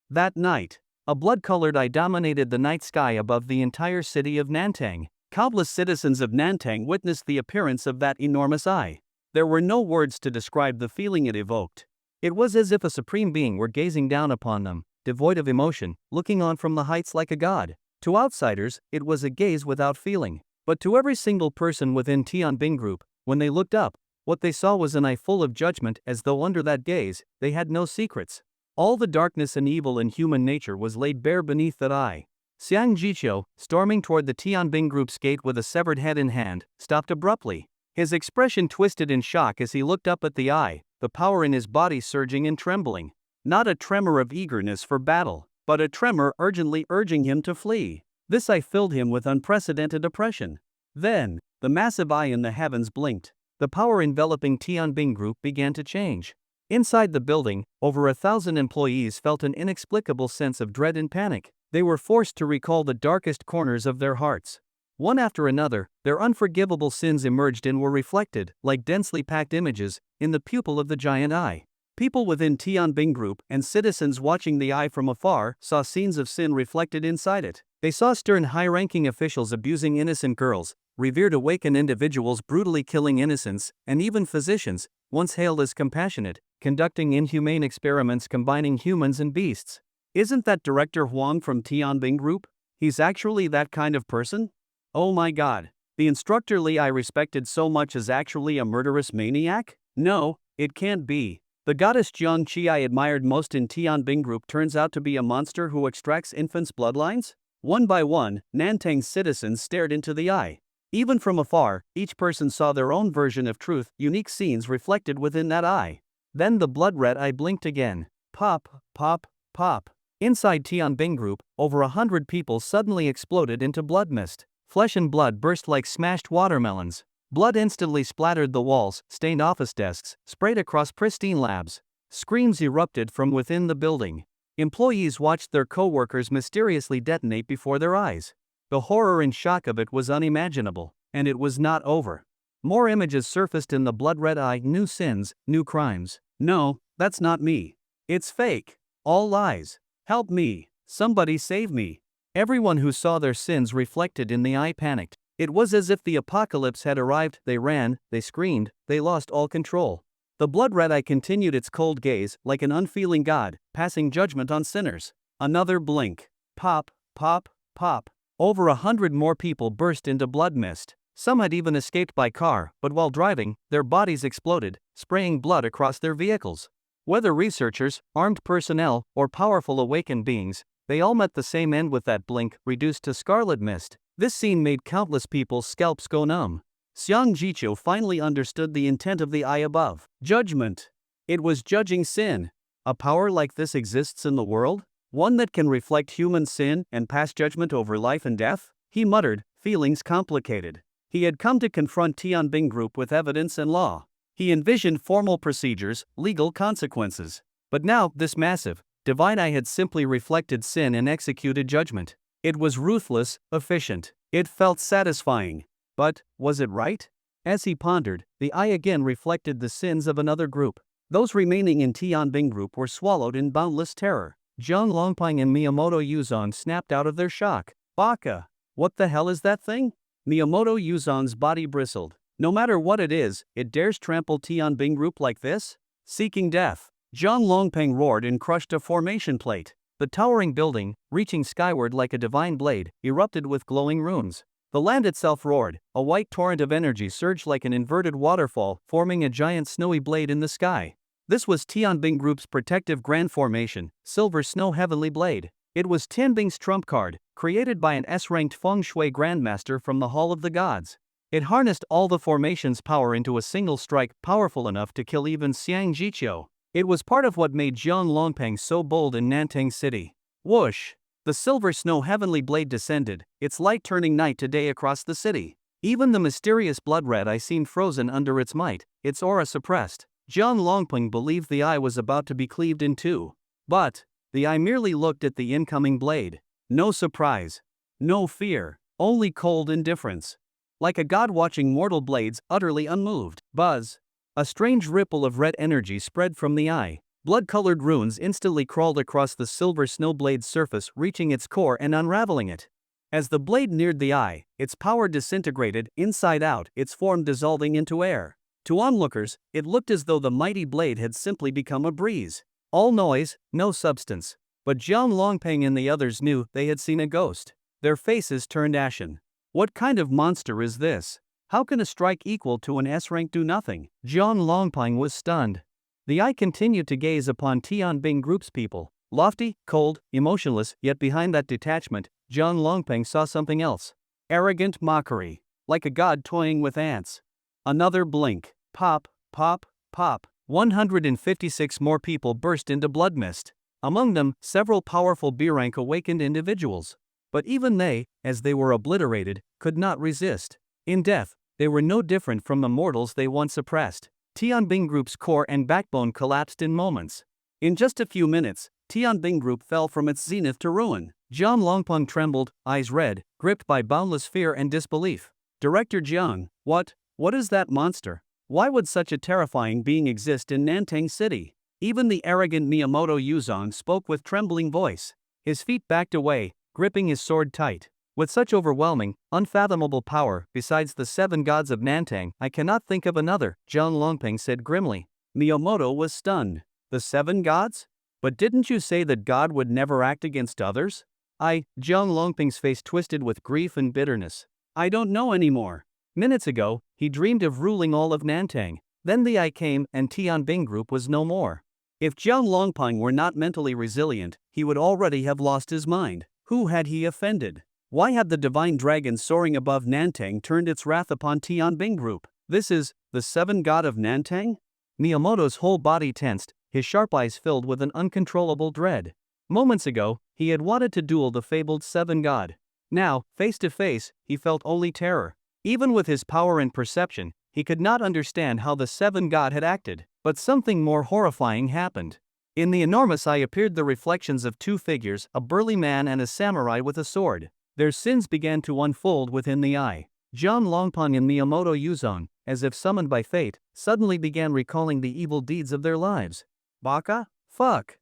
That night, a blood-colored eye dominated the night sky above the entire city of Nantang. Countless citizens of Nantang witnessed the appearance of that enormous eye. There were no words to describe the feeling it evoked. It was as if a supreme being were gazing down upon them, devoid of emotion, looking on from the heights like a god. To outsiders, it was a gaze without feeling. But to every single person within Tianbing Group, when they looked up, what they saw was an eye full of judgment, as though under that gaze, they had no secrets. All the darkness and evil in human nature was laid bare beneath that eye. Xiang Jiqiu, storming toward the Tianbing Group's gate with a severed head in hand, stopped abruptly. His expression twisted in shock as he looked up at the eye, the power in his body surging and trembling. Not a tremor of eagerness for battle, but a tremor urgently urging him to flee. This eye filled him with unprecedented oppression. Then, the massive eye in the heavens blinked. The power enveloping Tianbing Group began to change. Inside the building, over 1,000 employees felt an inexplicable sense of dread and panic. They were forced to recall the darkest corners of their hearts. One after another, their unforgivable sins emerged and were reflected, like densely packed images, in the pupil of the giant eye. People within Tianbing Group and citizens watching the eye from afar saw scenes of sin reflected inside it. They saw stern high-ranking officials abusing innocent girls, revered awakened individuals brutally killing innocents, and even physicians, once hailed as compassionate, conducting inhumane experiments combining humans and beasts. Isn't that Director Huang from Tianbing Group? He's actually that kind of person? Oh my god. The instructor Li I respected so much is actually a murderous maniac? No, it can't be. The goddess Jiang Qi I admired most in Tianbing Group turns out to be a monster who extracts infants' bloodlines? One by one, Nantang's citizens stared into the eye. Even from afar, each person saw their own version of truth, unique scenes reflected within that eye. Then the blood-red eye blinked again. Pop, pop, pop. Inside Tianbing Group, over 100 people suddenly exploded into blood mist. Flesh and blood burst like smashed watermelons. Blood instantly splattered the walls, stained office desks, sprayed across pristine labs. Screams erupted from within the building. Employees watched their co-workers mysteriously detonate before their eyes. The horror and shock of it was unimaginable, and it was not over. More images surfaced in the blood-red eye, new sins, new crimes. No, that's not me. It's fake. All lies. Help me. Somebody save me. Everyone who saw their sins reflected in the eye panicked. It was as if the apocalypse had arrived. They ran, they screamed, they lost all control. The blood-red eye continued its cold gaze, like an unfeeling god, passing judgment on sinners. Another blink. Pop, pop, pop. Over 100 more people burst into blood mist. Some had even escaped by car, but while driving, their bodies exploded, spraying blood across their vehicles. Whether researchers, armed personnel, or powerful awakened beings, they all met the same end with that blink, reduced to scarlet mist. This scene made countless people's scalps go numb. Xiang Jiqiu finally understood the intent of the eye above. Judgment. It was judging sin. A power like this exists in the world? One that can reflect human sin and pass judgment over life and death? He muttered, feelings complicated. He had come to confront Tianbing Group with evidence and law. He envisioned formal procedures, legal consequences. But now, this massive, divine eye had simply reflected sin and executed judgment. It was ruthless, efficient. It felt satisfying. But, was it right? As he pondered, the eye again reflected the sins of another group. Those remaining in Tianbing Group were swallowed in boundless terror. Zhang Longping and Miyamoto Yuzong snapped out of their shock. Baka! What the hell is that thing? Miyamoto Yuzong's body bristled. No matter what it is, it dares trample Tianbing Group like this? Seeking death. Zhang Longping roared and crushed a formation plate. The towering building, reaching skyward like a divine blade, erupted with glowing runes. The land itself roared, a white torrent of energy surged like an inverted waterfall, forming a giant snowy blade in the sky. This was Tianbing Group's protective grand formation, Silver Snow Heavenly Blade. It was Tianbing's trump card, created by an S-ranked feng shui grandmaster from the Hall of the Gods. It harnessed all the formation's power into a single strike, powerful enough to kill even Xiang Jiqiu. It was part of what made Zhang Longping so bold in Nantang City. Whoosh! The Silver Snow Heavenly Blade descended, its light turning night to day across the city. Even the mysterious blood-red eye seemed frozen under its might, its aura suppressed. Zhang Longping believed the eye was about to be cleaved in two. But the eye merely looked at the incoming blade. No surprise. No fear. Only cold indifference. Like a god watching mortal blades, utterly unmoved. Buzz. A strange ripple of red energy spread from the eye. Blood-colored runes instantly crawled across the silver snowblade's surface, reaching its core and unraveling it. As the blade neared the eye, its power disintegrated, inside out, its form dissolving into air. To onlookers, it looked as though the mighty blade had simply become a breeze. All noise, no substance. But Zhang Longping and the others knew they had seen a ghost. Their faces turned ashen. What kind of monster is this? How can a strike equal to an S-rank do nothing? Zhang Longping was stunned. The eye continued to gaze upon Tianbing Group's people. Lofty, cold, emotionless, yet behind that detachment, Zhang Longping saw something else. Arrogant mockery. Like a god toying with ants. Another blink. Pop, pop, pop. 156 more people burst into blood mist. Among them, several powerful B-rank awakened individuals. But even they, as they were obliterated, could not resist. In death, they were no different from the mortals they once oppressed. Tianbing Group's core and backbone collapsed in moments. In just a few minutes, Tianbing Group fell from its zenith to ruin. Zhang Longping trembled, eyes red, gripped by boundless fear and disbelief. Director Jiang, what is that monster? Why would such a terrifying being exist in Nantang City? Even the arrogant Miyamoto Yuzong spoke with trembling voice. His feet backed away, gripping his sword tight. With such overwhelming, unfathomable power, besides the 7 gods of Nantang, I cannot think of another, Zhang Longping said grimly. Miyamoto was stunned. The 7 gods? But didn't you say that God would never act against others? Zhang Longping's face twisted with grief and bitterness. I don't know anymore. Minutes ago, he dreamed of ruling all of Nantang. Then the I came and Tianbing group was no more. If Zhang Longping were not mentally resilient, he would already have lost his mind. Who had he offended? Why had the divine dragon soaring above Nantang turned its wrath upon Tianbing group? This is the 7 god of Nantang? Miyamoto's whole body tensed, his sharp eyes filled with an uncontrollable dread. Moments ago, he had wanted to duel the fabled 7 god. Now, face to face, he felt only terror. Even with his power and perception, he could not understand how the 7 god had acted, but something more horrifying happened. In the enormous eye appeared the reflections of 2 figures, a burly man and a samurai with a sword. Their sins began to unfold within the eye. Zhang Longping and Miyamoto Yuzong, as if summoned by fate, suddenly began recalling the evil deeds of their lives. Baka? Fuck.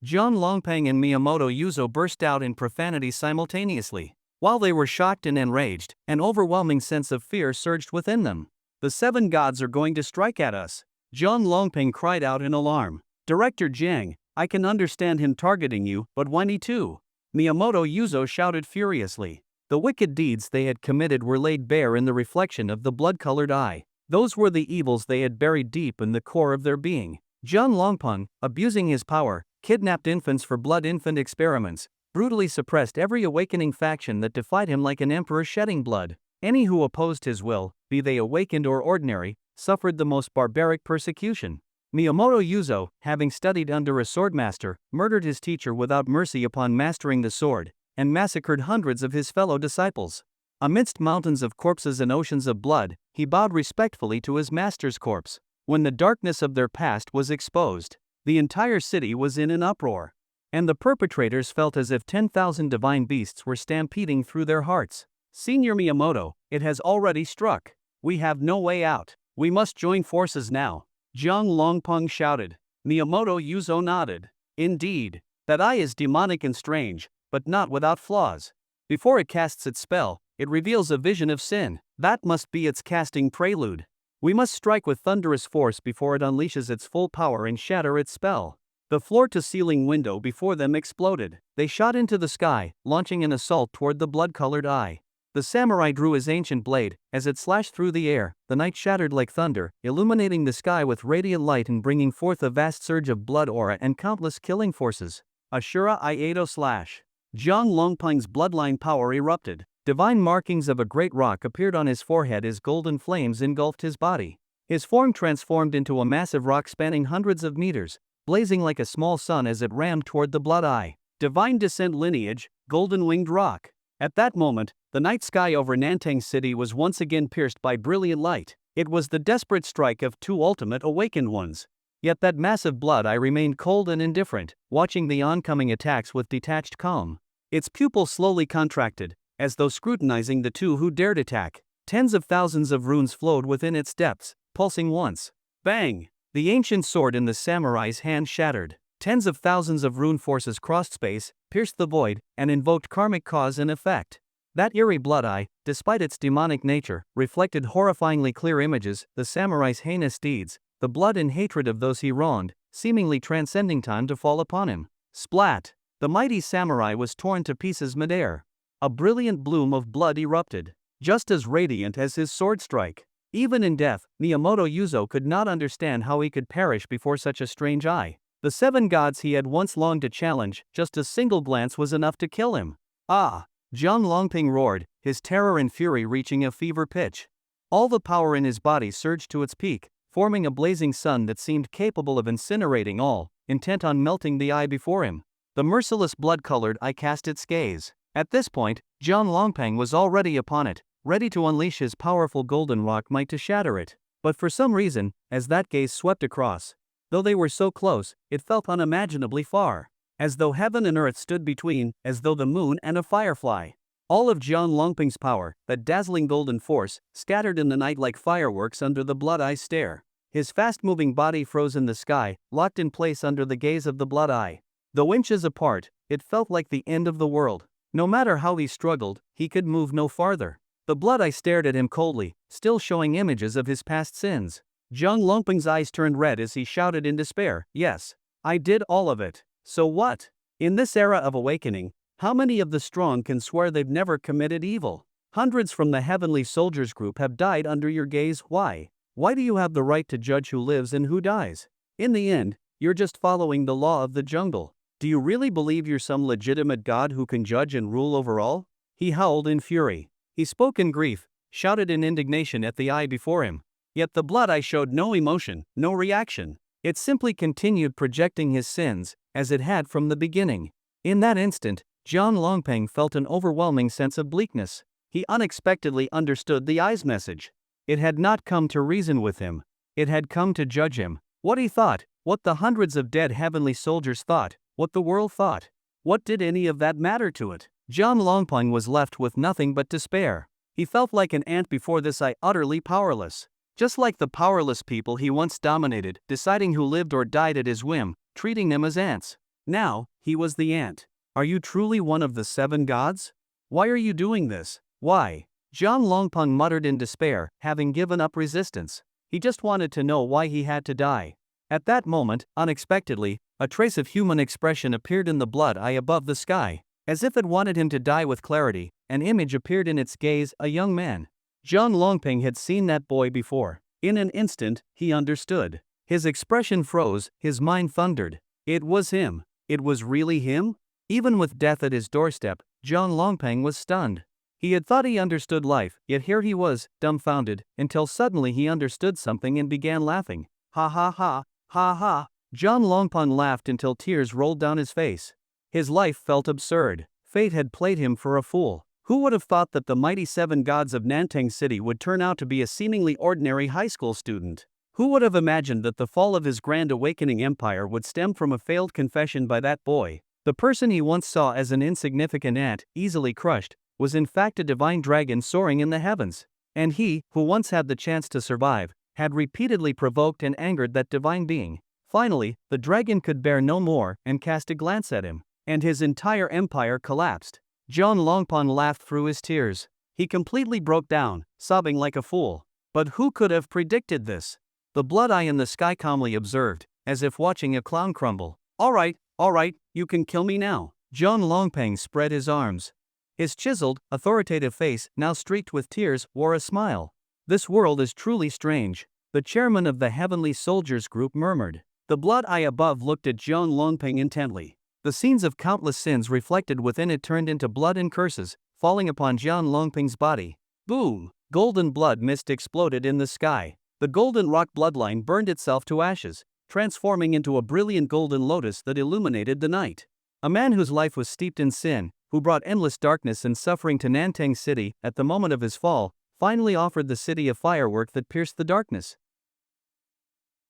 Zhang Longping and Miyamoto Yuzo burst out in profanity simultaneously. While they were shocked and enraged, an overwhelming sense of fear surged within them. The 7 gods are going to strike at us. Zhang Longping cried out in alarm. Director Jiang, I can understand him targeting you, but Whiny too. Miyamoto Yuzo shouted furiously. The wicked deeds they had committed were laid bare in the reflection of the blood-colored eye. Those were the evils they had buried deep in the core of their being. Zhang Longping, abusing his power, kidnapped infants for blood infant experiments, brutally suppressed every awakening faction that defied him like an emperor shedding blood. Any who opposed his will, be they awakened or ordinary, suffered the most barbaric persecution. Miyamoto Yuzo, having studied under a swordmaster, murdered his teacher without mercy upon mastering the sword, and massacred hundreds of his fellow disciples. Amidst mountains of corpses and oceans of blood, he bowed respectfully to his master's corpse. When the darkness of their past was exposed, the entire city was in an uproar. And the perpetrators felt as if 10,000 divine beasts were stampeding through their hearts. Senior Miyamoto, it has already struck. We have no way out. We must join forces now. Zhang Longping shouted. Miyamoto Yuzo nodded. Indeed, that eye is demonic and strange, but not without flaws. Before it casts its spell, it reveals a vision of sin. That must be its casting prelude. We must strike with thunderous force before it unleashes its full power and shatter its spell. The floor-to-ceiling window before them exploded. They shot into the sky, launching an assault toward the blood-colored eye. The samurai drew his ancient blade. As it slashed through the air, the night shattered like thunder, illuminating the sky with radiant light and bringing forth a vast surge of blood aura and countless killing forces. Ashura Iato slash. Zhang Longping's bloodline power erupted. Divine markings of a great rock appeared on his forehead as golden flames engulfed his body. His form transformed into a massive rock spanning hundreds of meters, blazing like a small sun as it rammed toward the blood eye. Divine descent lineage, golden-winged rock. At that moment, the night sky over Nantang City was once again pierced by brilliant light. It was the desperate strike of 2 ultimate awakened ones. Yet that massive blood eye remained cold and indifferent, watching the oncoming attacks with detached calm. Its pupil slowly contracted, as though scrutinizing the 2 who dared attack. Tens of thousands of runes flowed within its depths, pulsing once. Bang! The ancient sword in the samurai's hand shattered. Tens of thousands of rune forces crossed space, pierced the void, and invoked karmic cause and effect. That eerie blood eye, despite its demonic nature, reflected horrifyingly clear images, the samurai's heinous deeds, the blood and hatred of those he wronged, seemingly transcending time to fall upon him. Splat! The mighty samurai was torn to pieces midair. A brilliant bloom of blood erupted, just as radiant as his sword strike. Even in death, Miyamoto Yuzo could not understand how he could perish before such a strange eye. The 7 gods he had once longed to challenge, just a single glance was enough to kill him. Ah! Zhang Longping roared, his terror and fury reaching a fever pitch. All the power in his body surged to its peak, forming a blazing sun that seemed capable of incinerating all, intent on melting the eye before him. The merciless blood-colored eye cast its gaze. At this point, Zhang Longping was already upon it, ready to unleash his powerful golden rock might to shatter it. But for some reason, as that gaze swept across, though they were so close, it felt unimaginably far. as though heaven and earth stood between, as though the moon and a firefly. All of Jian Longping's power, that dazzling golden force, scattered in the night like fireworks under the blood eye's stare. His fast-moving body froze in the sky, locked in place under the gaze of the blood eye. Though inches apart, it felt like the end of the world. No matter how he struggled, he could move no farther. The blood eye stared at him coldly, still showing images of his past sins. Jiang Longping's eyes turned red as he shouted in despair, "Yes, I did all of it. So what? In this era of awakening, how many of the strong can swear they've never committed evil? Hundreds from the Heavenly Soldiers group have died under your gaze. Why? Why do you have the right to judge who lives and who dies? In the end, you're just following the law of the jungle. Do you really believe you're some legitimate god who can judge and rule over all?" He howled in fury. He spoke in grief, shouted in indignation at the eye before him. Yet the blood eye showed no emotion, no reaction. It simply continued projecting his sins, as it had from the beginning. In that instant, Jian Longping felt an overwhelming sense of bleakness. He unexpectedly understood the eye's message. It had not come to reason with him. It had come to judge him. What he thought, what the hundreds of dead heavenly soldiers thought, what the world thought. What did any of that matter to it? Jian Longping was left with nothing but despair. He felt like an ant before this eye, utterly powerless. Just like the powerless people he once dominated, deciding who lived or died at his whim, treating them as ants. Now, he was the ant. Are you truly one of the 7 gods? Why are you doing this? Why? Jian Longping muttered in despair, having given up resistance. He just wanted to know why he had to die. At that moment, unexpectedly, a trace of human expression appeared in the blood eye above the sky. As if it wanted him to die with clarity, an image appeared in its gaze, a young man. Jian Longping had seen that boy before. In an instant, he understood. His expression froze, his mind thundered. It was him. It was really him? Even with death at his doorstep, Jian Longping was stunned. He had thought he understood life, yet here he was, dumbfounded, until suddenly he understood something and began laughing. Ha ha ha, ha ha. Jian Longping laughed until tears rolled down his face. His life felt absurd. Fate had played him for a fool. Who would have thought that the mighty 7 gods of Nantang City would turn out to be a seemingly ordinary high school student? Who would have imagined that the fall of his grand awakening empire would stem from a failed confession by that boy? The person he once saw as an insignificant ant, easily crushed, was in fact a divine dragon soaring in the heavens. And he, who once had the chance to survive, had repeatedly provoked and angered that divine being. Finally, the dragon could bear no more and cast a glance at him, and his entire empire collapsed. Jian Longping laughed through his tears. He completely broke down, sobbing like a fool. But who could have predicted this? The blood eye in the sky calmly observed, as if watching a clown crumble. All right, you can kill me now." Jian Longping spread his arms. His chiseled, authoritative face, now streaked with tears, wore a smile. "This world is truly strange," the chairman of the Heavenly Soldiers group murmured. The blood eye above looked at Jian Longping intently. The scenes of countless sins reflected within it turned into blood and curses, falling upon Jian Longping's body. Boom! Golden blood mist exploded in the sky. The golden rock bloodline burned itself to ashes, transforming into a brilliant golden lotus that illuminated the night. A man whose life was steeped in sin, who brought endless darkness and suffering to Nantang City at the moment of his fall, finally offered the city a firework that pierced the darkness.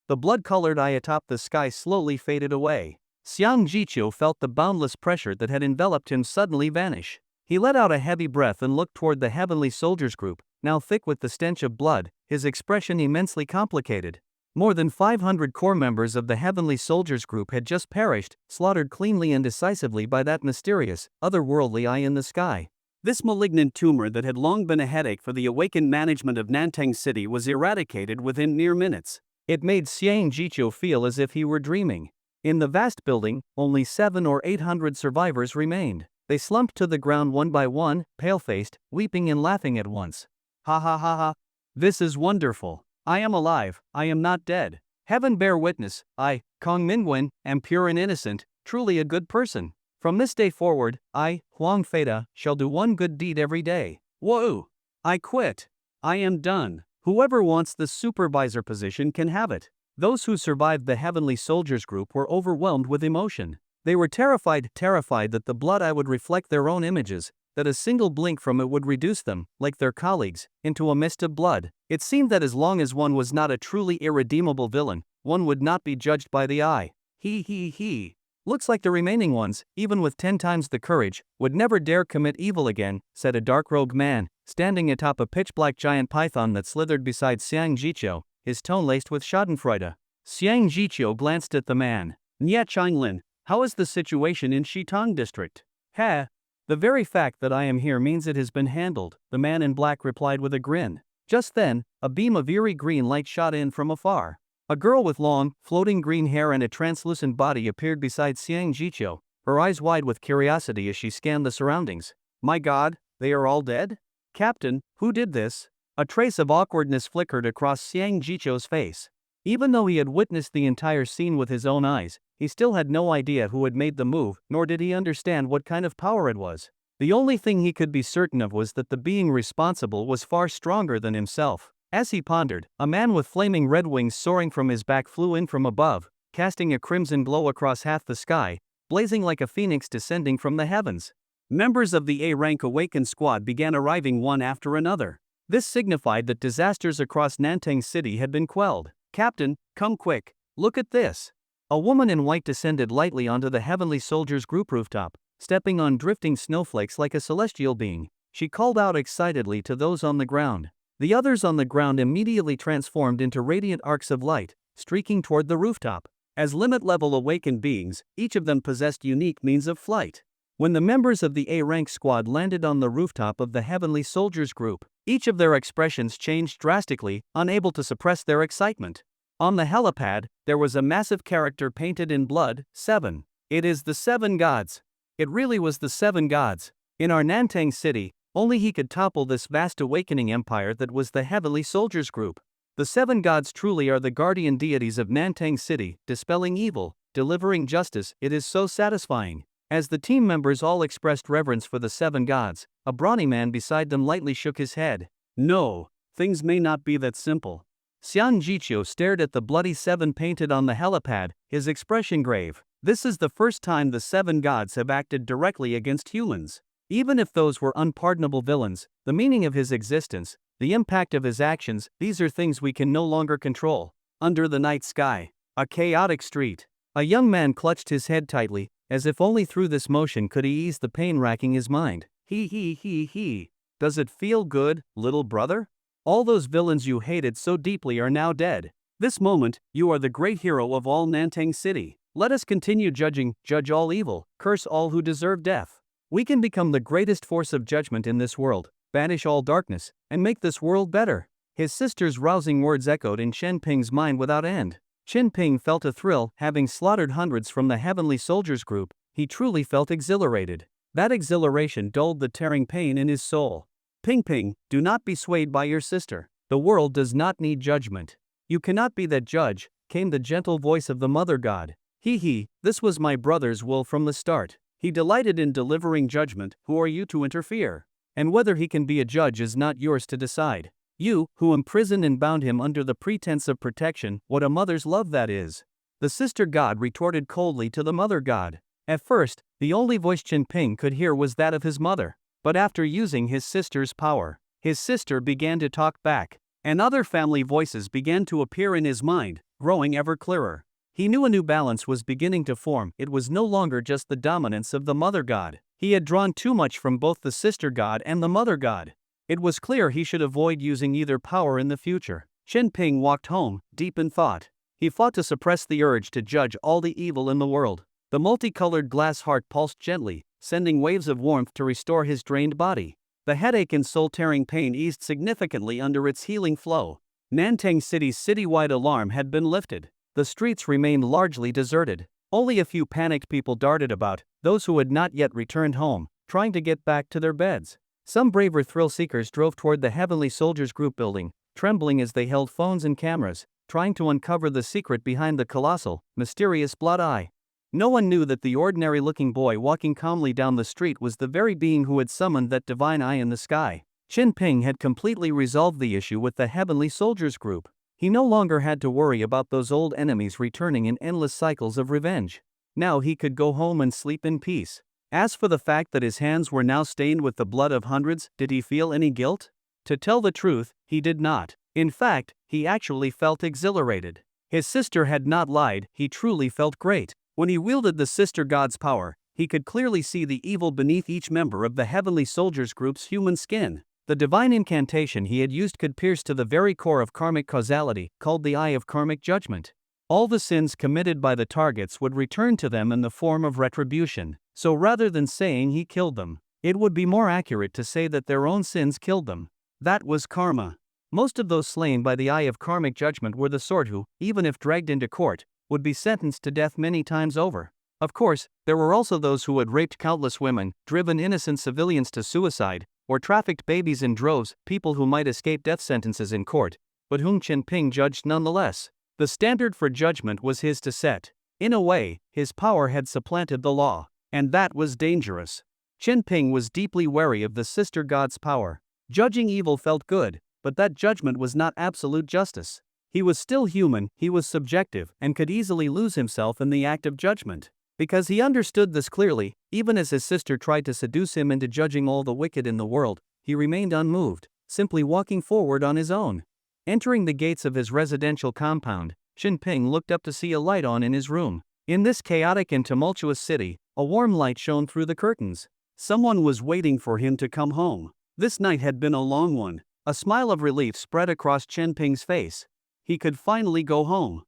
The blood-colored eye atop the sky slowly faded away. Xiang Jiqiu felt the boundless pressure that had enveloped him suddenly vanish. He let out a heavy breath and looked toward the Heavenly Soldiers group, now thick with the stench of blood, his expression immensely complicated. More than 500 core members of the Heavenly Soldiers group had just perished, slaughtered cleanly and decisively by that mysterious, otherworldly eye in the sky. This malignant tumor that had long been a headache for the awakened management of Nantang City was eradicated within mere minutes. It made Xiang Jiqiu feel as if he were dreaming. In the vast building, only 700 or 800 survivors remained. They slumped to the ground one by one, pale-faced, weeping and laughing at once. Ha ha ha ha. This is wonderful. I am alive, I am not dead. Heaven bear witness, I, Kong Mingwen, am pure and innocent, truly a good person. From this day forward, I, Huang Feida, shall do one good deed every day. Whoa! I quit. I am done. Whoever wants the supervisor position can have it. Those who survived the Heavenly Soldiers group were overwhelmed with emotion. They were terrified that the blood eye would reflect their own images, that a single blink from it would reduce them, like their colleagues, into a mist of blood. It seemed that as long as one was not a truly irredeemable villain, one would not be judged by the eye. He. Looks like the remaining ones, even with 10 times the courage, would never dare commit evil again, said a dark-robed man, standing atop a pitch-black giant python that slithered beside Xiang Jiqiu, his tone laced with schadenfreude. Xiang Jiqiu glanced at the man. "Nye Changlin, how is the situation in Shitong district?" "Heh. The very fact that I am here means it has been handled," the man in black replied with a grin. Just then, a beam of eerie green light shot in from afar. A girl with long, floating green hair and a translucent body appeared beside Xiang Jiqiu, her eyes wide with curiosity as she scanned the surroundings. "My God, they are all dead? Captain, who did this?" A trace of awkwardness flickered across Xiang Jiqiu's face. Even though he had witnessed the entire scene with his own eyes, he still had no idea who had made the move, nor did he understand what kind of power it was. The only thing he could be certain of was that the being responsible was far stronger than himself. As he pondered, a man with flaming red wings soaring from his back flew in from above, casting a crimson glow across half the sky, blazing like a phoenix descending from the heavens. Members of the A-rank awakened squad began arriving one after another. This signified that disasters across Nantang City had been quelled. "Captain, come quick, look at this." A woman in white descended lightly onto the Heavenly Soldiers Group rooftop, stepping on drifting snowflakes like a celestial being. She called out excitedly to those on the ground. The others on the ground immediately transformed into radiant arcs of light, streaking toward the rooftop. As limit-level awakened beings, each of them possessed unique means of flight. When the members of the A-rank squad landed on the rooftop of the Heavenly Soldiers Group, each of their expressions changed drastically, unable to suppress their excitement. On the helipad, there was a massive character painted in blood, 7. It is the 7 gods. It really was the 7 gods. In our Nantang city, only he could topple this vast awakening empire that was the Heavenly Soldiers Group. The 7 gods truly are the guardian deities of Nantang City, dispelling evil, delivering justice. It is so satisfying. As the team members all expressed reverence for the 7 gods, a brawny man beside them lightly shook his head. "No, things may not be that simple." Xiang Jiqiu stared at the bloody 7 painted on the helipad, his expression grave. This is the first time the 7 gods have acted directly against humans. Even if those were unpardonable villains, the meaning of his existence, the impact of his actions, these are things we can no longer control. Under the night sky, a chaotic street. A young man clutched his head tightly, as if only through this motion could he ease the pain racking his mind. He. Does it feel good, little brother? All those villains you hated so deeply are now dead. This moment, you are the great hero of all Nantang City. Let us continue judge all evil, curse all who deserve death. We can become the greatest force of judgment in this world, banish all darkness, and make this world better. His sister's rousing words echoed in Chen Ping's mind without end. Chen Ping felt a thrill, having slaughtered hundreds from the Heavenly Soldiers Group. He truly felt exhilarated. That exhilaration dulled the tearing pain in his soul. Ping, do not be swayed by your sister. The world does not need judgment. You cannot be that judge, came the gentle voice of the Mother God. This was my brother's will from the start. He delighted in delivering judgment. Who are you to interfere? And whether he can be a judge is not yours to decide. You, who imprisoned and bound him under the pretense of protection, what a mother's love that is. The sister god retorted coldly to the mother god. At first, the only voice Chen Ping could hear was that of his mother. But after using his sister's power, his sister began to talk back, and other family voices began to appear in his mind, growing ever clearer. He knew a new balance was beginning to form. It was no longer just the dominance of the mother god. He had drawn too much from both the sister god and the mother god. It was clear he should avoid using either power in the future. Chen Ping walked home, deep in thought. He fought to suppress the urge to judge all the evil in the world. The multicolored glass heart pulsed gently, sending waves of warmth to restore his drained body. The headache and soul-tearing pain eased significantly under its healing flow. Nantang City's citywide alarm had been lifted. The streets remained largely deserted. Only a few panicked people darted about, those who had not yet returned home, trying to get back to their beds. Some braver thrill-seekers drove toward the Heavenly Soldiers Group building, trembling as they held phones and cameras, trying to uncover the secret behind the colossal, mysterious blood eye. No one knew that the ordinary-looking boy walking calmly down the street was the very being who had summoned that divine eye in the sky. Chen Ping had completely resolved the issue with the Heavenly Soldiers Group. He no longer had to worry about those old enemies returning in endless cycles of revenge. Now he could go home and sleep in peace. As for the fact that his hands were now stained with the blood of hundreds, did he feel any guilt? To tell the truth, he did not. In fact, he actually felt exhilarated. His sister had not lied, he truly felt great. When he wielded the sister god's power, he could clearly see the evil beneath each member of the Heavenly Soldiers group's human skin. The divine incantation he had used could pierce to the very core of karmic causality, called the Eye of Karmic Judgment. All the sins committed by the targets would return to them in the form of retribution. So rather than saying he killed them, it would be more accurate to say that their own sins killed them. That was karma. Most of those slain by the Eye of Karmic Judgment were the sort who, even if dragged into court, would be sentenced to death many times over. Of course, there were also those who had raped countless women, driven innocent civilians to suicide, or trafficked babies in droves, people who might escape death sentences in court, but whom Chen Ping judged nonetheless. The standard for judgment was his to set. In a way, his power had supplanted the law, and that was dangerous. Chen Ping was deeply wary of the sister god's power. Judging evil felt good, but that judgment was not absolute justice. He was still human, he was subjective, and could easily lose himself in the act of judgment. Because he understood this clearly, even as his sister tried to seduce him into judging all the wicked in the world, he remained unmoved, simply walking forward on his own. Entering the gates of his residential compound, Chen Ping looked up to see a light on in his room. In this chaotic and tumultuous city, a warm light shone through the curtains. Someone was waiting for him to come home. This night had been a long one. A smile of relief spread across Chen Ping's face. He could finally go home.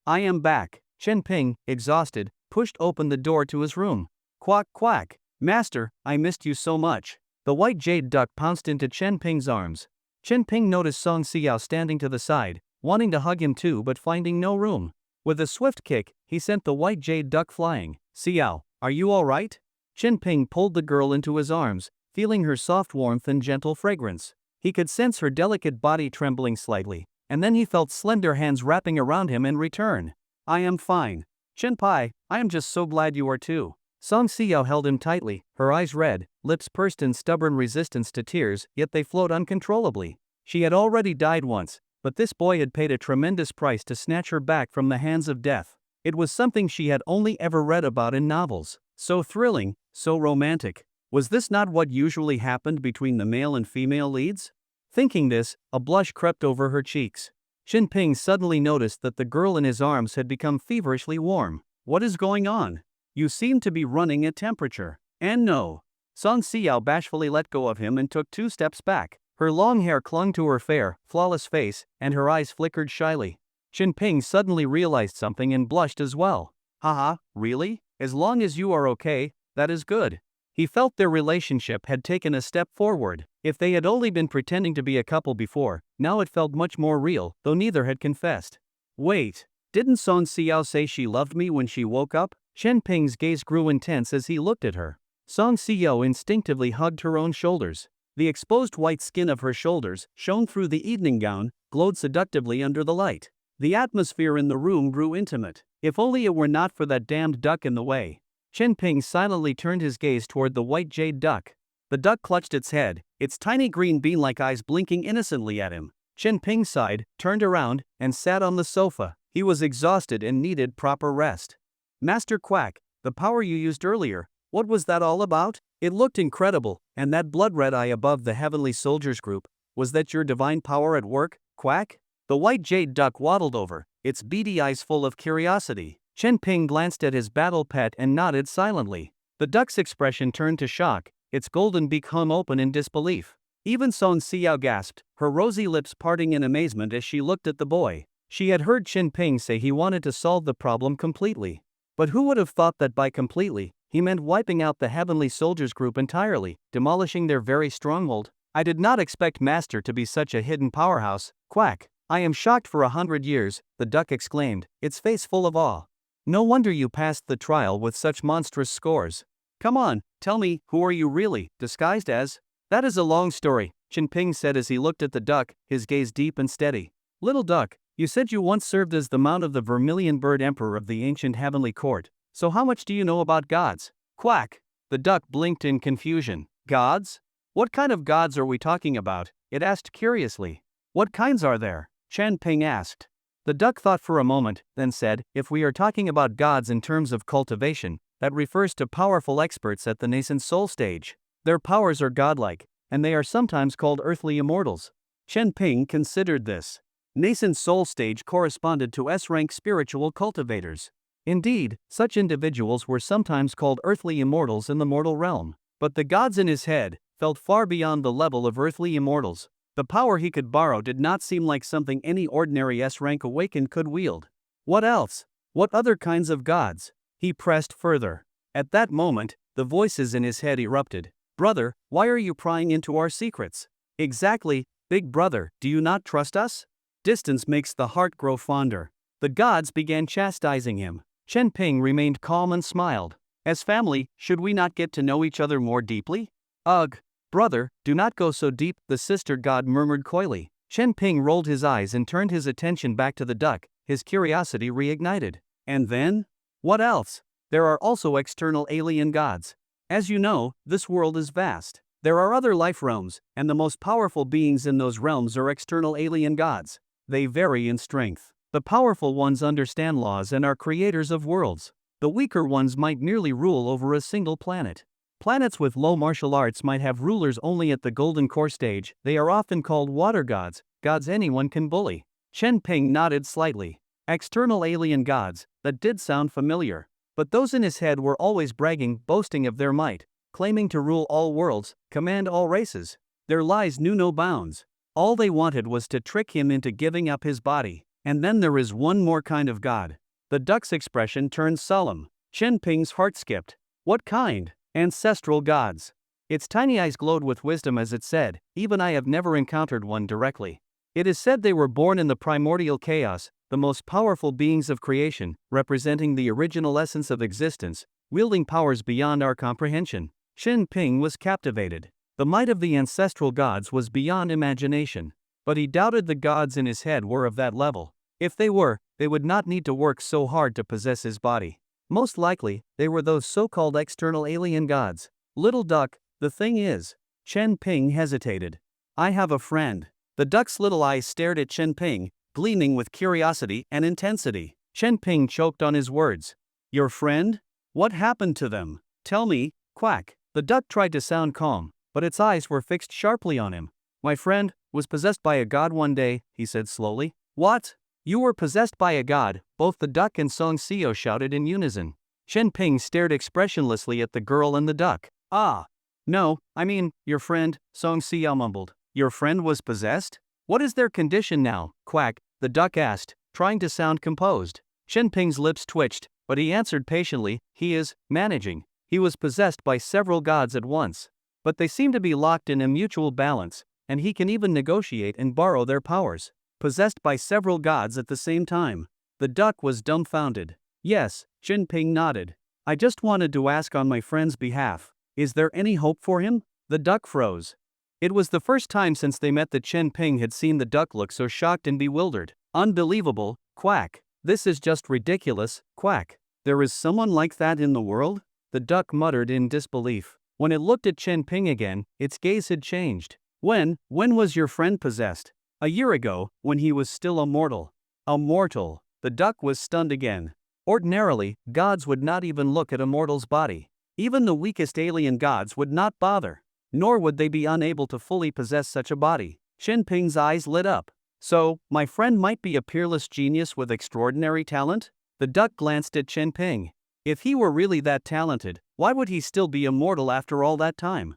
I am back. Chen Ping, exhausted, pushed open the door to his room. Quack quack. Master, I missed you so much. The white jade duck pounced into Chen Ping's arms. Chen Ping noticed Song Xiao standing to the side, wanting to hug him too but finding no room. With a swift kick, he sent the white jade duck flying. Xiao, are you alright? Chen Ping pulled the girl into his arms, feeling her soft warmth and gentle fragrance. He could sense her delicate body trembling slightly, and then he felt slender hands wrapping around him in return. I am fine. Chen Pai, I am just so glad you are too. Song Xiao held him tightly, her eyes red, lips pursed in stubborn resistance to tears, yet they flowed uncontrollably. She had already died once, but this boy had paid a tremendous price to snatch her back from the hands of death. It was something she had only ever read about in novels. So thrilling, so romantic. Was this not what usually happened between the male and female leads? Thinking this, a blush crept over her cheeks. Chen Ping suddenly noticed that the girl in his arms had become feverishly warm. What is going on? You seem to be running at temperature. And no. Song Xiao bashfully let go of him and took 2 steps back. Her long hair clung to her fair, flawless face, and her eyes flickered shyly. Chen Ping suddenly realized something and blushed as well. Haha, really? As long as you are okay, that is good. He felt their relationship had taken a step forward. If they had only been pretending to be a couple before, now it felt much more real, though neither had confessed. Wait, didn't Song Xiao say she loved me when she woke up? Chen Ping's gaze grew intense as he looked at her. Song Xiao instinctively hugged her own shoulders. The exposed white skin of her shoulders, shown through the evening gown, glowed seductively under the light. The atmosphere in the room grew intimate. If only it were not for that damned duck in the way. Chen Ping silently turned his gaze toward the white jade duck. The duck clutched its head, its tiny green bean-like eyes blinking innocently at him. Chen Ping sighed, turned around, and sat on the sofa. He was exhausted and needed proper rest. Master Quack, the power you used earlier, what was that all about? It looked incredible, and that blood-red eye above the Heavenly Soldiers group, was that your divine power at work, Quack? The white jade duck waddled over, its beady eyes full of curiosity. Chen Ping glanced at his battle pet and nodded silently. The duck's expression turned to shock, its golden beak hung open in disbelief. Even Song Xiao gasped, her rosy lips parting in amazement as she looked at the boy. She had heard Chen Ping say he wanted to solve the problem completely. But who would have thought that by completely, he meant wiping out the Heavenly Soldiers group entirely, demolishing their very stronghold? I did not expect Master to be such a hidden powerhouse, Quack. I am shocked for 100 years, the duck exclaimed, its face full of awe. No wonder you passed the trial with such monstrous scores. Come on, tell me, who are you really, disguised as? That is a long story, Chen Ping said as he looked at the duck, his gaze deep and steady. Little duck, you said you once served as the mount of the Vermilion Bird Emperor of the ancient heavenly court, so how much do you know about gods? Quack! The duck blinked in confusion. Gods? What kind of gods are we talking about? It asked curiously. What kinds are there? Chen Ping asked. The duck thought for a moment, then said, if we are talking about gods in terms of cultivation, that refers to powerful experts at the nascent soul stage. Their powers are godlike, and they are sometimes called earthly immortals. Chen Ping considered this. Nascent soul stage corresponded to S-rank spiritual cultivators. Indeed, such individuals were sometimes called earthly immortals in the mortal realm. But the gods in his head felt far beyond the level of earthly immortals. The power he could borrow did not seem like something any ordinary S-rank awakened could wield. What else? What other kinds of gods? He pressed further. At that moment, the voices in his head erupted. Brother, why are you prying into our secrets? Exactly, big brother, do you not trust us? Distance makes the heart grow fonder. The gods began chastising him. Chen Ping remained calm and smiled. As family, should we not get to know each other more deeply? Ugh, brother, do not go so deep, the sister god murmured coyly. Chen Ping rolled his eyes and turned his attention back to the duck, his curiosity reignited. And then? What else? There are also external alien gods. As you know, this world is vast. There are other life realms, and the most powerful beings in those realms are external alien gods. They vary in strength. The powerful ones understand laws and are creators of worlds. The weaker ones might merely rule over a single planet. Planets with low martial arts might have rulers only at the golden core stage. They are often called water gods, gods anyone can bully. Chen Ping nodded slightly. External alien gods, that did sound familiar. But those in his head were always bragging, boasting of their might, claiming to rule all worlds, command all races. Their lies knew no bounds. All they wanted was to trick him into giving up his body. And then there is one more kind of god. The duck's expression turned solemn. Chen Ping's heart skipped. What kind? Ancestral gods. Its tiny eyes glowed with wisdom as it said, even I have never encountered one directly. It is said they were born in the primordial chaos, the most powerful beings of creation, representing the original essence of existence, wielding powers beyond our comprehension. Chen Ping was captivated. The might of the ancestral gods was beyond imagination. But he doubted the gods in his head were of that level. If they were, they would not need to work so hard to possess his body. Most likely, they were those so-called external alien gods. Little duck, the thing is. Chen Ping hesitated. I have a friend. The duck's little eyes stared at Chen Ping, gleaming with curiosity and intensity. Chen Ping choked on his words. Your friend? What happened to them? Tell me, quack. The duck tried to sound calm, but its eyes were fixed sharply on him. My friend was possessed by a god one day, he said slowly. What? You were possessed by a god, both the duck and Song Seo shouted in unison. Chen Ping stared expressionlessly at the girl and the duck. Ah. No, I mean, your friend, Song Seo mumbled. Your friend was possessed? What is their condition now, quack, the duck asked, trying to sound composed. Chen Ping's lips twitched, but he answered patiently, he is managing. He was possessed by several gods at once. But they seem to be locked in a mutual balance, and he can even negotiate and borrow their powers. Possessed by several gods at the same time. The duck was dumbfounded. Yes, Chen Ping nodded. I just wanted to ask on my friend's behalf. Is there any hope for him? The duck froze. It was the first time since they met that Chen Ping had seen the duck look so shocked and bewildered. Unbelievable, quack. This is just ridiculous, quack. There is someone like that in the world? The duck muttered in disbelief. When it looked at Chen Ping again, its gaze had changed. When was your friend possessed? A year ago, when he was still a mortal. A mortal. The duck was stunned again. Ordinarily, gods would not even look at a mortal's body. Even the weakest alien gods would not bother. Nor would they be unable to fully possess such a body. Chen Ping's eyes lit up. So, my friend might be a peerless genius with extraordinary talent? The duck glanced at Chen Ping. If he were really that talented, why would he still be immortal after all that time?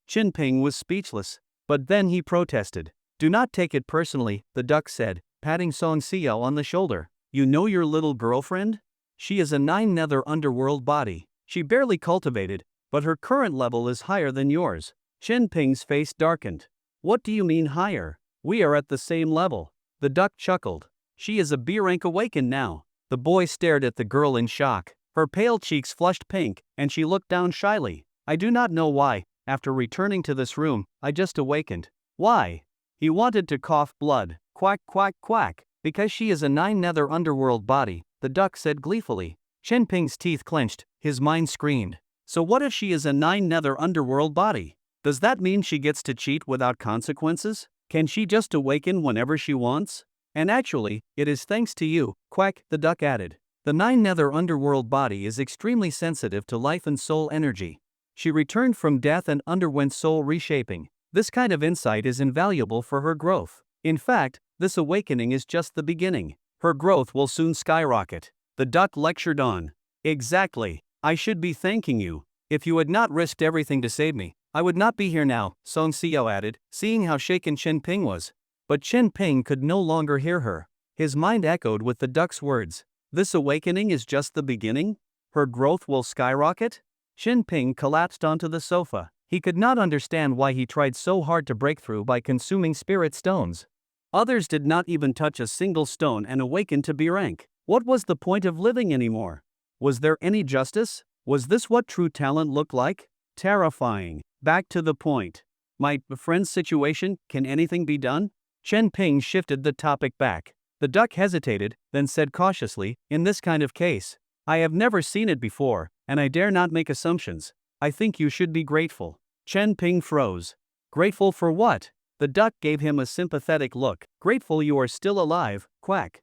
Chen Ping was speechless. But then he protested. Do not take it personally, the duck said, patting Song Seo on the shoulder. You know your little girlfriend? She is a 9-nether underworld body. She barely cultivated, but her current level is higher than yours. Chen Ping's face darkened. What do you mean higher? We are at the same level. The duck chuckled. She is a B-rank awakened now. The boy stared at the girl in shock. Her pale cheeks flushed pink, and she looked down shyly. I do not know why, after returning to this room, I just awakened. Why? He wanted to cough blood. Quack quack quack. Because she is a 9-nether underworld body, the duck said gleefully. Chen Ping's teeth clenched, his mind screamed. So what if she is a 9-nether underworld body? Does that mean she gets to cheat without consequences? Can she just awaken whenever she wants? And actually, it is thanks to you, quack, the duck added. The 9-nether underworld body is extremely sensitive to life and soul energy. She returned from death and underwent soul reshaping. This kind of insight is invaluable for her growth. In fact, this awakening is just the beginning. Her growth will soon skyrocket. the duck lectured on. Exactly. I should be thanking you. If you had not risked everything to save me, I would not be here now, Song Seo added, seeing how shaken Chen Ping was. But Chen Ping could no longer hear her. His mind echoed with the duck's words. This awakening is just the beginning? Her growth will skyrocket? Chen Ping collapsed onto the sofa. He could not understand why he tried so hard to break through by consuming spirit stones. Others did not even touch a single stone and awakened to B-rank. What was the point of living anymore? Was there any justice? Was this what true talent looked like? Terrifying. Back to the point. My friend's situation, can anything be done? Chen Ping shifted the topic back. The duck hesitated, then said cautiously, in this kind of case, I have never seen it before, and I dare not make assumptions. I think you should be grateful. Chen Ping froze. Grateful for what? The duck gave him a sympathetic look. Grateful you are still alive, quack.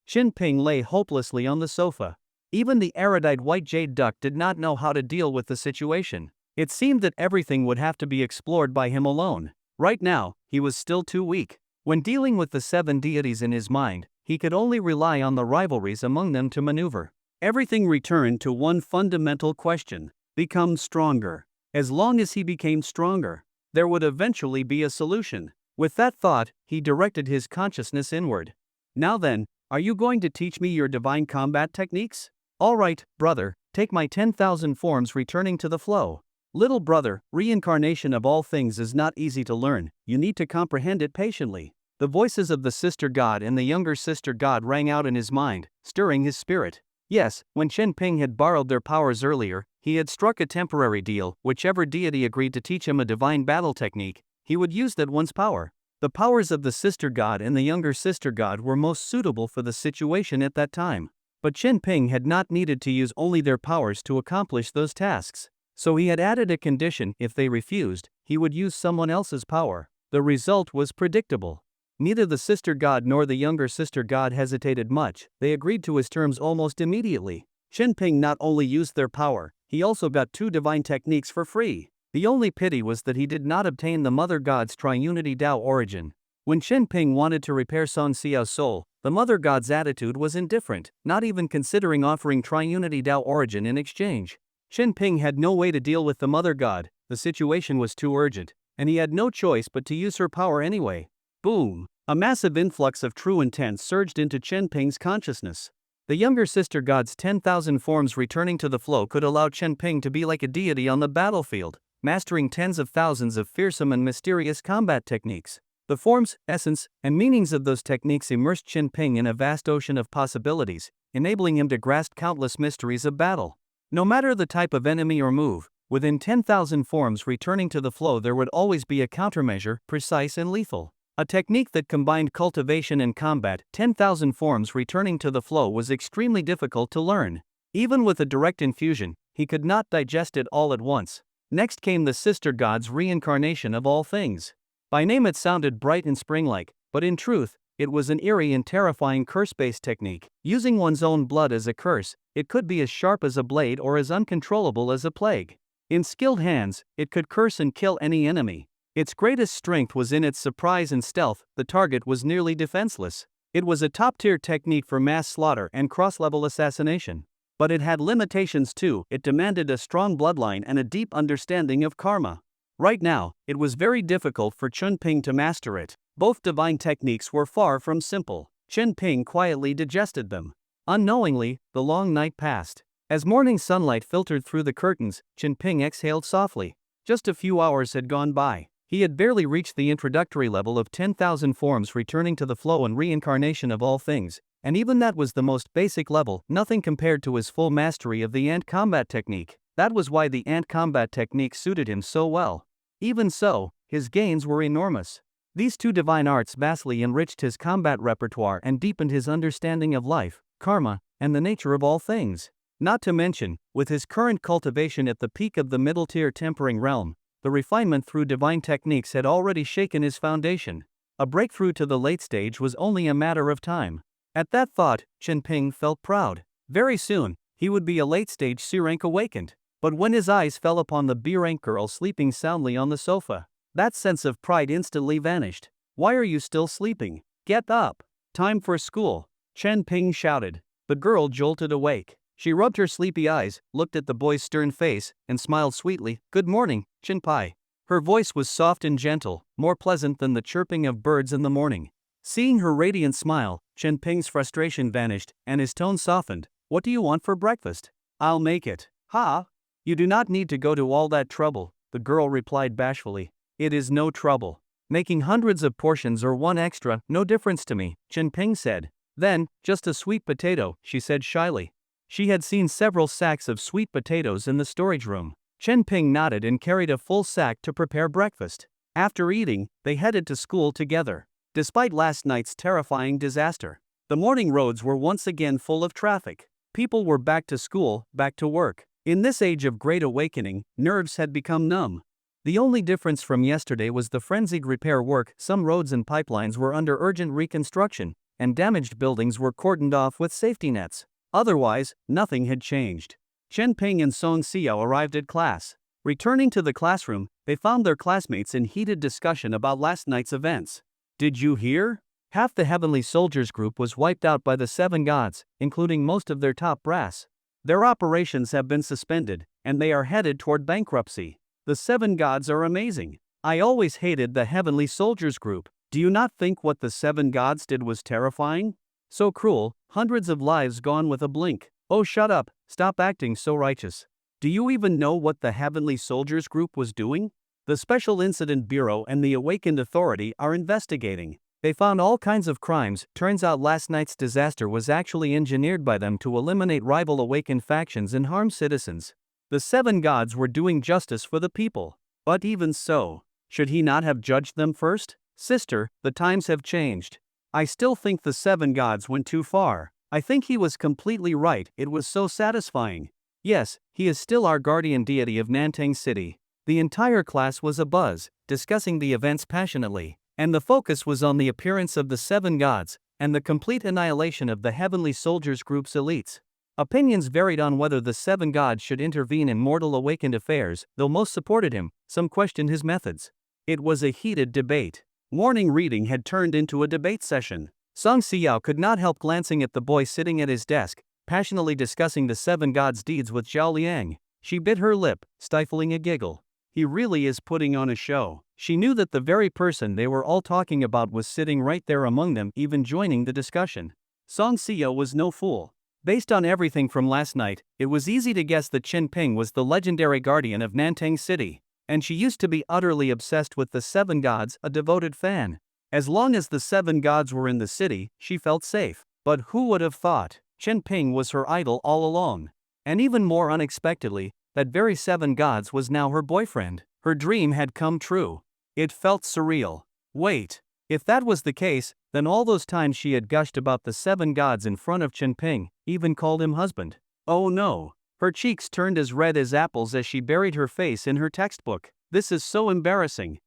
Chen Ping lay hopelessly on the sofa. Even the erudite white jade duck did not know how to deal with the situation. It seemed that everything would have to be explored by him alone. Right now, he was still too weak. When dealing with the 7 deities in his mind, he could only rely on the rivalries among them to maneuver. Everything returned to one fundamental question: become stronger. As long as he became stronger, there would eventually be a solution. With that thought, he directed his consciousness inward. Now then, are you going to teach me your divine combat techniques? All right, brother, take my 10,000 forms returning to the flow. Little brother, reincarnation of all things is not easy to learn, you need to comprehend it patiently. The voices of the sister god and the younger sister god rang out in his mind, stirring his spirit. Yes, when Chen Ping had borrowed their powers earlier, he had struck a temporary deal. Whichever deity agreed to teach him a divine battle technique, he would use that one's power. The powers of the sister god and the younger sister god were most suitable for the situation at that time. But Chen Ping had not needed to use only their powers to accomplish those tasks. So he had added a condition: if they refused, he would use someone else's power. The result was predictable. Neither the sister god nor the younger sister god hesitated much, they agreed to his terms almost immediately. Chen Ping not only used their power, he also got 2 divine techniques for free. The only pity was that he did not obtain the mother god's triunity Tao origin. When Chen Ping wanted to repair Song Xiao's soul, the mother god's attitude was indifferent, not even considering offering triunity Tao origin in exchange. Chen Ping had no way to deal with the mother god, the situation was too urgent, and he had no choice but to use her power anyway. Boom! A massive influx of true intent surged into Chen Ping's consciousness. The younger sister god's 10,000 forms returning to the flow could allow Chen Ping to be like a deity on the battlefield, mastering tens of thousands of fearsome and mysterious combat techniques. The forms, essence, and meanings of those techniques immersed Chen Ping in a vast ocean of possibilities, enabling him to grasp countless mysteries of battle. No matter the type of enemy or move, within 10,000 forms returning to the flow there would always be a countermeasure, precise and lethal. A technique that combined cultivation and combat. 10,000 forms returning to the flow was extremely difficult to learn. Even with a direct infusion, he could not digest it all at once. Next came the sister god's reincarnation of all things. By name it sounded bright and spring-like, but in truth, it was an eerie and terrifying curse-based technique. Using one's own blood as a curse, it could be as sharp as a blade or as uncontrollable as a plague. In skilled hands, it could curse and kill any enemy. Its greatest strength was in its surprise and stealth. The target was nearly defenseless. It was a top-tier technique for mass slaughter and cross-level assassination. But it had limitations too. It demanded a strong bloodline and a deep understanding of karma. Right now, it was very difficult for Chen Ping to master it. Both divine techniques were far from simple. Chen Ping quietly digested them. Unknowingly, the long night passed. As morning sunlight filtered through the curtains, Chen Ping exhaled softly. Just a few hours had gone by. He had barely reached the introductory level of 10,000 forms returning to the flow and reincarnation of all things, and even that was the most basic level, nothing compared to his full mastery of the ant combat technique. That was why the ant combat technique suited him so well. Even so, his gains were enormous. These 2 divine arts vastly enriched his combat repertoire and deepened his understanding of life, karma, and the nature of all things. Not to mention, with his current cultivation at the peak of the middle-tier tempering realm, the refinement through divine techniques had already shaken his foundation. A breakthrough to the late stage was only a matter of time. At that thought, Chen Ping felt proud. Very soon, he would be a late-stage C-rank awakened. But when his eyes fell upon the B-rank girl sleeping soundly on the sofa, that sense of pride instantly vanished. Why are you still sleeping? Get up! Time for school! Chen Ping shouted. The girl jolted awake. She rubbed her sleepy eyes, looked at the boy's stern face, and smiled sweetly. "Good morning, Chinpai." Her voice was soft and gentle, more pleasant than the chirping of birds in the morning. Seeing her radiant smile, Chen Ping's frustration vanished, and his tone softened. "What do you want for breakfast?" "I'll make it." "Ha? You do not need to go to all that trouble," the girl replied bashfully. "It is no trouble. Making hundreds of portions or one extra, no difference to me," Chen Ping said. "Then, just a sweet potato," she said shyly. She had seen several sacks of sweet potatoes in the storage room. Chen Ping nodded and carried a full sack to prepare breakfast. After eating, they headed to school together. Despite last night's terrifying disaster, the morning roads were once again full of traffic. People were back to school, back to work. In this age of great awakening, nerves had become numb. The only difference from yesterday was the frenzied repair work. Some roads and pipelines were under urgent reconstruction, and damaged buildings were cordoned off with safety nets. Otherwise, nothing had changed. Chen Ping and Song Xiao arrived at class. Returning to the classroom, they found their classmates in heated discussion about last night's events. "Did you hear? Half the Heavenly Soldiers group was wiped out by the Seven Gods, including most of their top brass. Their operations have been suspended, and they are headed toward bankruptcy. The Seven Gods are amazing. I always hated the Heavenly Soldiers group. Do you not think what the Seven Gods did was terrifying? So cruel, hundreds of lives gone with a blink. Oh, shut up, stop acting so righteous. Do you even know what the Heavenly Soldiers group was doing? The Special Incident Bureau and the Awakened Authority are investigating. They found all kinds of crimes. Turns out last night's disaster was actually engineered by them to eliminate rival awakened factions and harm citizens. The Seven Gods were doing justice for the people. But even so, should he not have judged them first? Sister, the times have changed. I still think the Seven Gods went too far. I think he was completely right. It was so satisfying. Yes, he is still our guardian deity of Nantang City." The entire class was abuzz, discussing the events passionately, and the focus was on the appearance of the Seven Gods and the complete annihilation of the Heavenly Soldiers group's elites. Opinions varied on whether the Seven Gods should intervene in mortal awakened affairs, though most supported him. Some questioned his methods. It was a heated debate. Morning reading had turned into a debate session. Song Xiao could not help glancing at the boy sitting at his desk, passionately discussing the Seven Gods' deeds with Zhao Liang. She bit her lip, stifling a giggle. He really is putting on a show. She knew that the very person they were all talking about was sitting right there among them, even joining the discussion. Song Xiao was no fool. Based on everything from last night, it was easy to guess that Chen Ping was the legendary guardian of Nantang City, and she used to be utterly obsessed with the Seven Gods, a devoted fan. As long as the Seven Gods were in the city, she felt safe. But who would have thought? Chen Ping was her idol all along. And even more unexpectedly, that very Seven Gods was now her boyfriend. Her dream had come true. It felt surreal. Wait, if that was the case, then all those times she had gushed about the Seven Gods in front of Chen Ping, even called him husband. Oh no. Her cheeks turned as red as apples as she buried her face in her textbook. This is so embarrassing.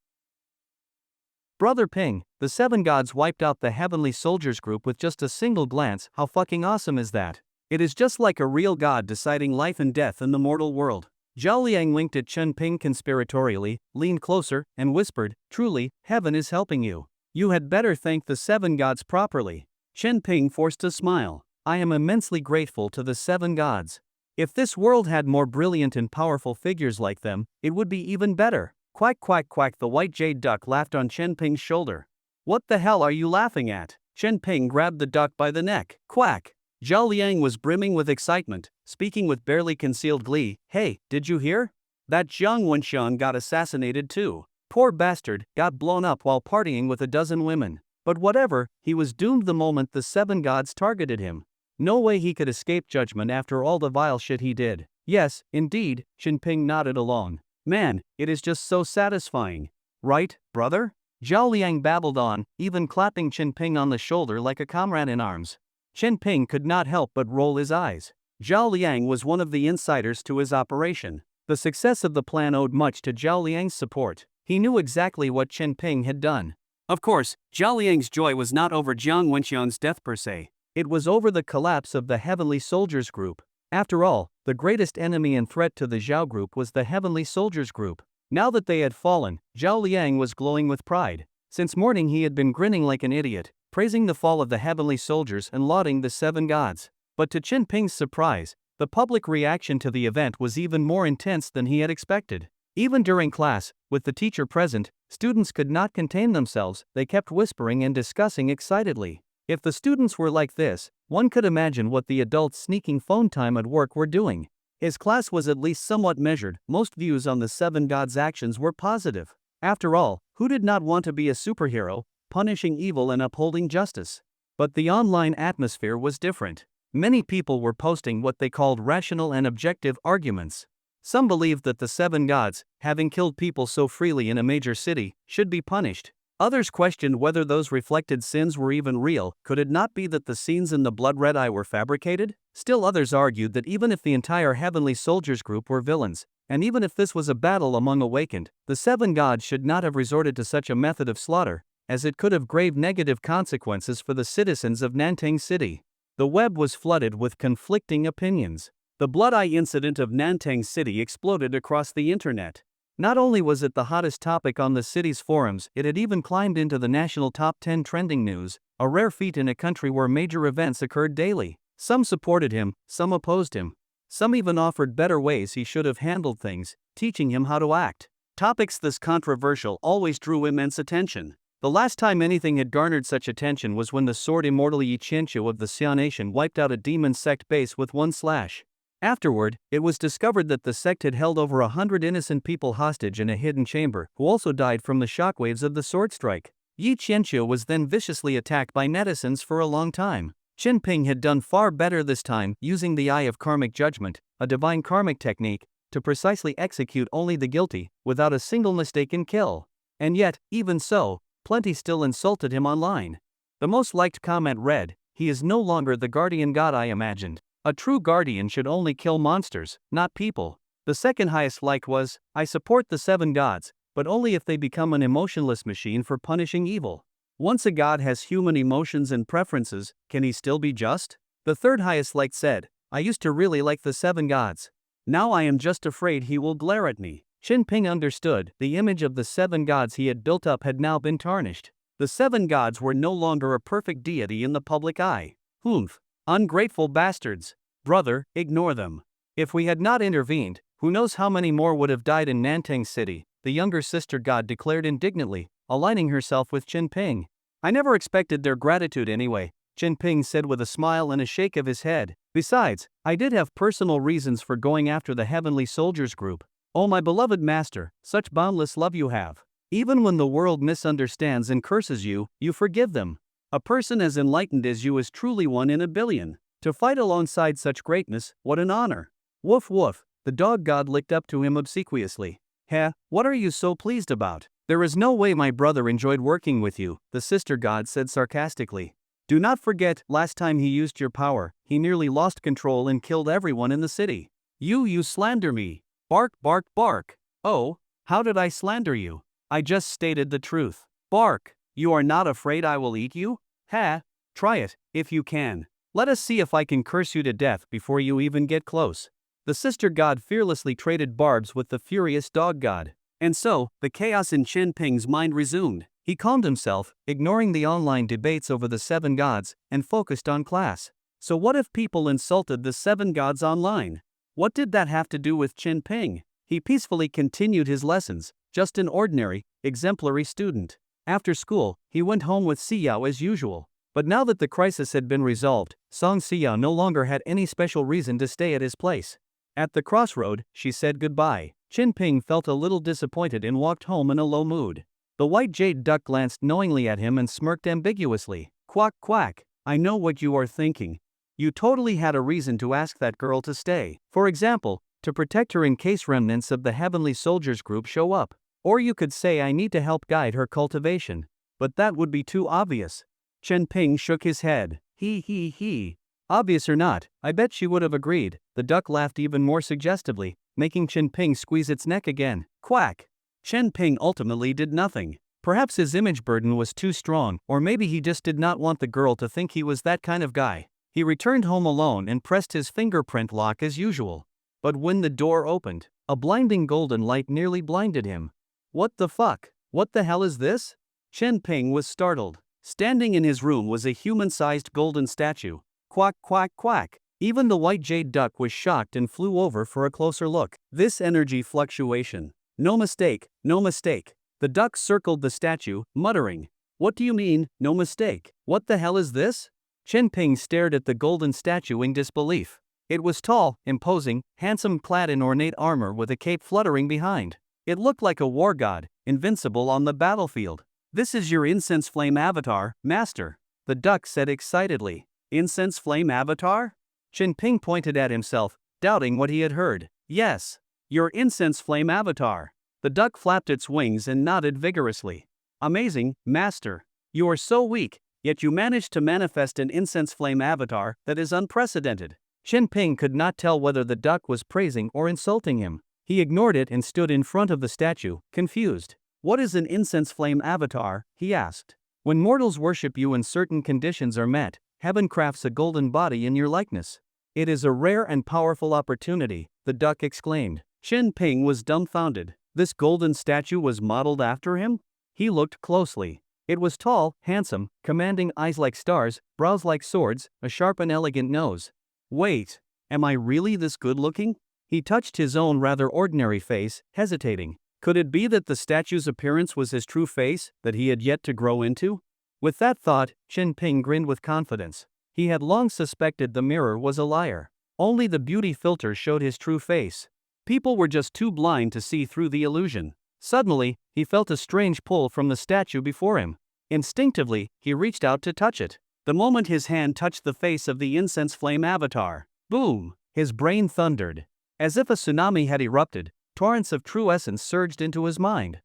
Brother Ping, the Seven Gods wiped out the Heavenly Soldiers group with just a single glance. How fucking awesome is that? It is just like a real god deciding life and death in the mortal world. Zhao Liang winked at Chen Ping conspiratorially, leaned closer, and whispered, "Truly, heaven is helping you. You had better thank the Seven Gods properly." Chen Ping forced a smile. "I am immensely grateful to the Seven Gods. If this world had more brilliant and powerful figures like them, it would be even better." Quack quack quack. The white jade duck laughed on Chen Ping's shoulder. "What the hell are you laughing at?" Chen Ping grabbed the duck by the neck. Quack. Zhao Liang was brimming with excitement, speaking with barely concealed glee. "Hey, did you hear? That Jiang Wenxiang got assassinated too. Poor bastard, got blown up while partying with a dozen women. But whatever, he was doomed the moment the Seven Gods targeted him. No way he could escape judgment after all the vile shit he did." "Yes, indeed," Chen Ping nodded along. "Man, it is just so satisfying. Right, brother?" Zhao Liang babbled on, even clapping Chen Ping on the shoulder like a comrade in arms. Chen Ping could not help but roll his eyes. Zhao Liang was one of the insiders to his operation. The success of the plan owed much to Zhao Liang's support. He knew exactly what Chen Ping had done. Of course, Zhao Liang's joy was not over Jiang Wenxiang's death per se. It was over the collapse of the Heavenly Soldiers group. After all, the greatest enemy and threat to the Zhao group was the Heavenly Soldiers group. Now that they had fallen, Zhao Liang was glowing with pride. Since morning he had been grinning like an idiot, praising the fall of the Heavenly Soldiers and lauding the Seven Gods. But to Chin Ping's surprise, the public reaction to the event was even more intense than he had expected. Even during class, with the teacher present, students could not contain themselves, they kept whispering and discussing excitedly. If the students were like this, one could imagine what the adults sneaking phone time at work were doing. His class was at least somewhat measured, most views on the seven gods' actions were positive. After all, who did not want to be a superhero, punishing evil and upholding justice? But the online atmosphere was different. Many people were posting what they called rational and objective arguments. Some believed that the seven gods, having killed people so freely in a major city, should be punished. Others questioned whether those reflected sins were even real. Could it not be that the scenes in the blood red eye were fabricated? Still others argued that even if the entire heavenly soldiers group were villains, and even if this was a battle among awakened, the seven gods should not have resorted to such a method of slaughter, as it could have grave negative consequences for the citizens of Nanting City. The web was flooded with conflicting opinions. The Blood Eye incident of Nanting City exploded across the internet. Not only was it the hottest topic on the city's forums, it had even climbed into the national top 10 trending news, a rare feat in a country where major events occurred daily. Some supported him, some opposed him. Some even offered better ways he should have handled things, teaching him how to act. Topics this controversial always drew immense attention. The last time anything had garnered such attention was when the sword immortal Yi Qianqiu of the Xia Nation wiped out a demon sect base with one slash. Afterward, it was discovered that the sect had held over 100 innocent people hostage in a hidden chamber, who also died from the shockwaves of the sword strike. Yi Qianqiu was then viciously attacked by netizens for a long time. Chin Ping had done far better this time, using the Eye of Karmic Judgment, a divine karmic technique, to precisely execute only the guilty, without a single mistaken kill. And yet, even so, plenty still insulted him online. The most liked comment read, "He is no longer the guardian god I imagined. A true guardian should only kill monsters, not people." The second highest like was, "I support the seven gods, but only if they become an emotionless machine for punishing evil." Once a god has human emotions and preferences, can he still be just? The third highest like said, "I used to really like the seven gods. Now I am just afraid he will glare at me." Chin Ping understood, the image of the seven gods he had built up had now been tarnished. The seven gods were no longer a perfect deity in the public eye. Humph. Ungrateful bastards. Brother, ignore them. If we had not intervened, who knows how many more would have died in Nanting City, the younger sister god declared indignantly, aligning herself with Chin Ping. "I never expected their gratitude anyway," Chin Ping said with a smile and a shake of his head. "Besides, I did have personal reasons for going after the heavenly soldiers group. Oh my beloved master, such boundless love you have. Even when the world misunderstands and curses you, you forgive them. A person as enlightened as you is truly one in a billion. To fight alongside such greatness, what an honor." Woof woof, the dog god licked up to him obsequiously. "Heh, what are you so pleased about? There is no way my brother enjoyed working with you," the sister god said sarcastically. "Do not forget, last time he used your power, he nearly lost control and killed everyone in the city. You slander me. Bark bark bark. Oh, how did I slander you? I just stated the truth. Bark. You are not afraid I will eat you? Ha! Try it, if you can. Let us see if I can curse you to death before you even get close." The sister god fearlessly traded barbs with the furious dog god. And so, the chaos in Chin Ping's mind resumed. He calmed himself, ignoring the online debates over the seven gods, and focused on class. So what if people insulted the seven gods online? What did that have to do with Chin Ping? He peacefully continued his lessons, just an ordinary, exemplary student. After school, he went home with Siyao as usual. But now that the crisis had been resolved, Song Siyao no longer had any special reason to stay at his place. At the crossroad, she said goodbye. Chin Ping felt a little disappointed and walked home in a low mood. The white jade duck glanced knowingly at him and smirked ambiguously. "Quack quack, I know what you are thinking. You totally had a reason to ask that girl to stay. For example, to protect her in case remnants of the heavenly soldiers group show up. Or you could say I need to help guide her cultivation. But that would be too obvious." Chen Ping shook his head. He. Obvious or not, I bet she would have agreed. The duck laughed even more suggestively, making Chen Ping squeeze its neck again. Quack. Chen Ping ultimately did nothing. Perhaps his image burden was too strong, or maybe he just did not want the girl to think he was that kind of guy. He returned home alone and pressed his fingerprint lock as usual. But when the door opened, a blinding golden light nearly blinded him. What the fuck? What the hell is this? Chen Ping was startled. Standing in his room was a human-sized golden statue. Quack quack quack. Even the white jade duck was shocked and flew over for a closer look. This energy fluctuation. No mistake, no mistake. The duck circled the statue, muttering, "What do you mean, no mistake? What the hell is this?" Chen Ping stared at the golden statue in disbelief. It was tall, imposing, handsome, clad in ornate armor with a cape fluttering behind. It looked like a war god, invincible on the battlefield. "This is your incense flame avatar, master," the duck said excitedly. "Incense flame avatar?" Chen Ping pointed at himself, doubting what he had heard. "Yes, your incense flame avatar." The duck flapped its wings and nodded vigorously. "Amazing, master. You are so weak, yet you managed to manifest an incense flame avatar that is unprecedented." Chen Ping could not tell whether the duck was praising or insulting him. He ignored it and stood in front of the statue, confused. "What is an incense flame avatar?" he asked. "When mortals worship you and certain conditions are met, heaven crafts a golden body in your likeness. It is a rare and powerful opportunity," the duck exclaimed. Chen Ping was dumbfounded. This golden statue was modeled after him? He looked closely. It was tall, handsome, commanding eyes like stars, brows like swords, a sharp and elegant nose. "Wait, am I really this good-looking?" He touched his own rather ordinary face, hesitating. Could it be that the statue's appearance was his true face, that he had yet to grow into? With that thought, Chen Ping grinned with confidence. He had long suspected the mirror was a liar. Only the beauty filter showed his true face. People were just too blind to see through the illusion. Suddenly, he felt a strange pull from the statue before him. Instinctively, he reached out to touch it. The moment his hand touched the face of the incense flame avatar, boom! His brain thundered. As if a tsunami had erupted, torrents of true essence surged into his mind.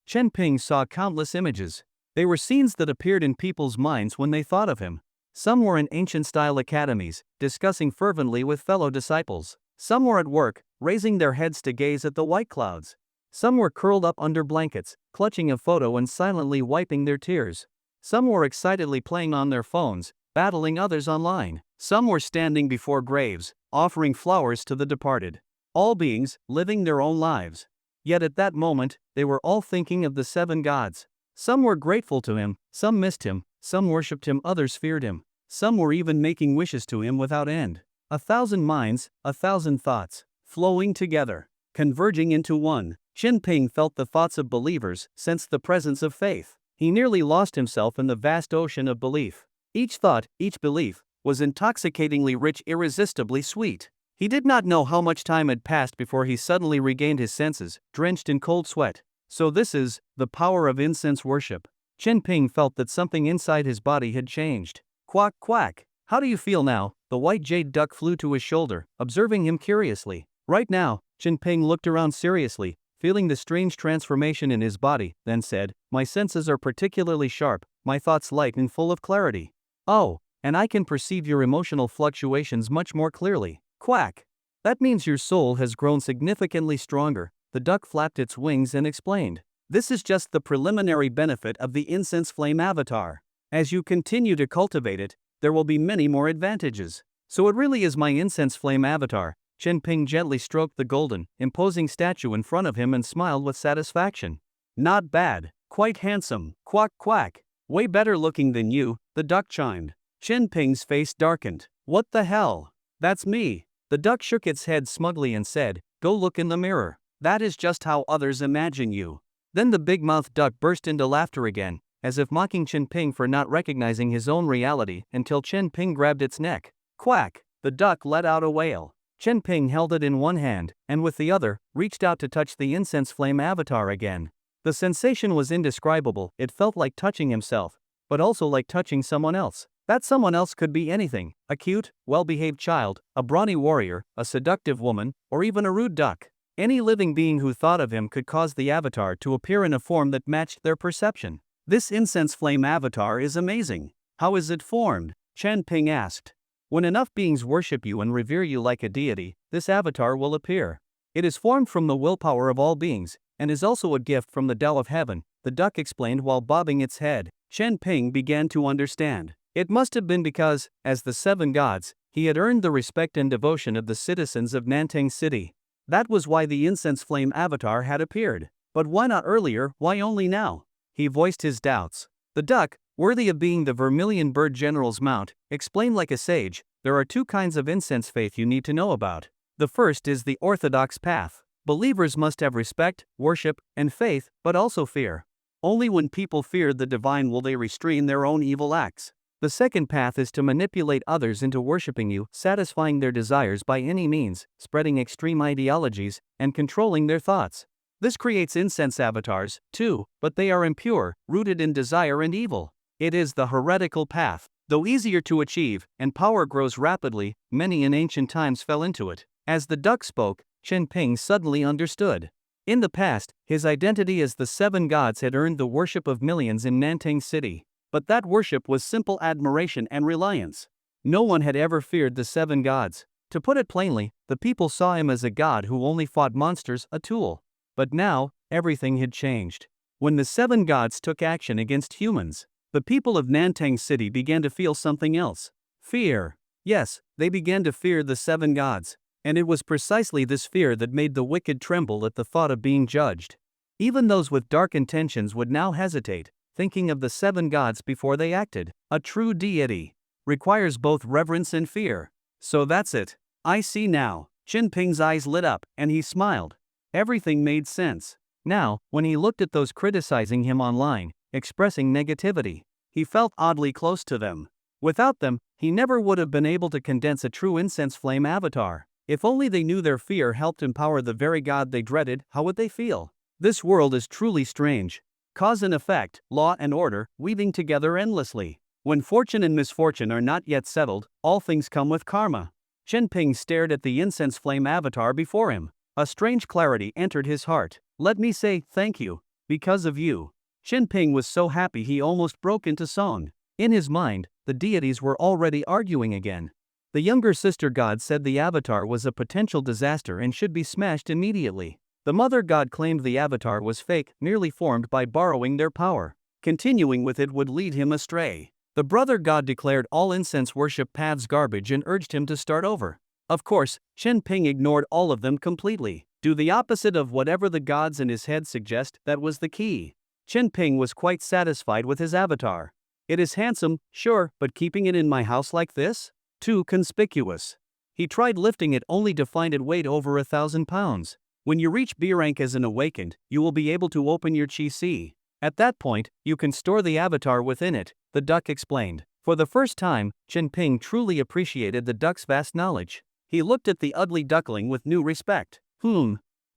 Chen Ping saw countless images. They were scenes that appeared in people's minds when they thought of him. Some were in ancient-style academies, discussing fervently with fellow disciples. Some were at work, raising their heads to gaze at the white clouds. Some were curled up under blankets, clutching a photo and silently wiping their tears. Some were excitedly playing on their phones, battling others online. Some were standing before graves, offering flowers to the departed. All beings, living their own lives. Yet at that moment, they were all thinking of the seven gods. Some were grateful to him, some missed him, some worshipped him, others feared him. Some were even making wishes to him without end. 1,000 minds, 1,000 thoughts, flowing together, converging into one. Chen Ping felt the thoughts of believers, sensed the presence of faith. He nearly lost himself in the vast ocean of belief. Each thought, each belief, was intoxicatingly rich, irresistibly sweet. He did not know how much time had passed before he suddenly regained his senses, drenched in cold sweat. So this is the power of incense worship. Chen Ping felt that something inside his body had changed. "Quack, quack. How do you feel now?" The white jade duck flew to his shoulder, observing him curiously. Right now, Chen Ping looked around seriously, feeling the strange transformation in his body, then said, "My senses are particularly sharp, my thoughts light and full of clarity. Oh, and I can perceive your emotional fluctuations much more clearly. Quack. That means your soul has grown significantly stronger." The duck flapped its wings and explained. "This is just the preliminary benefit of the incense flame avatar. As you continue to cultivate it, there will be many more advantages." "So it really is my incense flame avatar." Chen Ping gently stroked the golden, imposing statue in front of him and smiled with satisfaction. "Not bad, quite handsome, quack quack. Way better looking than you," the duck chimed. Chen Ping's face darkened. "What the hell? That's me." The duck shook its head smugly and said, "Go look in the mirror. That is just how others imagine you." Then the big-mouthed duck burst into laughter again, as if mocking Chen Ping for not recognizing his own reality, until Chen Ping grabbed its neck. Quack! The duck let out a wail. Chen Ping held it in one hand, and with the other, reached out to touch the incense flame avatar again. The sensation was indescribable. It felt like touching himself, but also like touching someone else. That someone else could be anything: a cute, well-behaved child, a brawny warrior, a seductive woman, or even a rude duck. Any living being who thought of him could cause the avatar to appear in a form that matched their perception. "This incense flame avatar is amazing. How is it formed?" Chen Ping asked. "When enough beings worship you and revere you like a deity, this avatar will appear. It is formed from the willpower of all beings, and is also a gift from the Tao of Heaven," the duck explained while bobbing its head. Chen Ping began to understand. It must have been because, as the seven gods, he had earned the respect and devotion of the citizens of Nanting City. That was why the incense flame avatar had appeared. But why not earlier? Why only now? He voiced his doubts. The duck, worthy of being the vermilion bird general's mount, explained like a sage, there are two kinds of incense faith you need to know about. The first is the orthodox path. Believers must have respect, worship, and faith, but also fear. Only when people fear the divine will they restrain their own evil acts. The second path is to manipulate others into worshipping you, satisfying their desires by any means, spreading extreme ideologies, and controlling their thoughts. This creates incense avatars, too, but they are impure, rooted in desire and evil. It is the heretical path. Though easier to achieve, and power grows rapidly, many in ancient times fell into it. As the duck spoke, Chen Ping suddenly understood. In the past, his identity as the seven gods had earned the worship of millions in Nanting City. But that worship was simple admiration and reliance. No one had ever feared the seven gods. To put it plainly, the people saw him as a god who only fought monsters, a tool. But now, everything had changed. When the seven gods took action against humans, the people of Nanting City began to feel something else. Fear. Yes, they began to fear the seven gods. And it was precisely this fear that made the wicked tremble at the thought of being judged. Even those with dark intentions would now hesitate, thinking of the seven gods before they acted. A true deity requires both reverence and fear. So that's it. I see now. Chen Ping's eyes lit up, and he smiled. Everything made sense. Now, when he looked at those criticizing him online, expressing negativity, he felt oddly close to them. Without them, he never would have been able to condense a true incense flame avatar. If only they knew their fear helped empower the very god they dreaded, how would they feel? This world is truly strange. Cause and effect, law and order, weaving together endlessly. When fortune and misfortune are not yet settled, all things come with karma. Chen Ping stared at the incense flame avatar before him. A strange clarity entered his heart. Let me say thank you. Because of you. Chen Ping was so happy he almost broke into song. In his mind, the deities were already arguing again. The younger sister god said the avatar was a potential disaster and should be smashed immediately. The mother god claimed the avatar was fake, merely formed by borrowing their power. Continuing with it would lead him astray. The brother god declared all incense worship paths garbage and urged him to start over. Of course, Chen Ping ignored all of them completely. Do the opposite of whatever the gods in his head suggest, that was the key. Chen Ping was quite satisfied with his avatar. It is handsome, sure, but keeping it in my house like this? Too conspicuous. He tried lifting it only to find it weighed over 1,000 pounds. When you reach B rank as an awakened, you will be able to open your chi. At that point, you can store the avatar within it, the duck explained. For the first time, Chen Ping truly appreciated the duck's vast knowledge. He looked at the ugly duckling with new respect.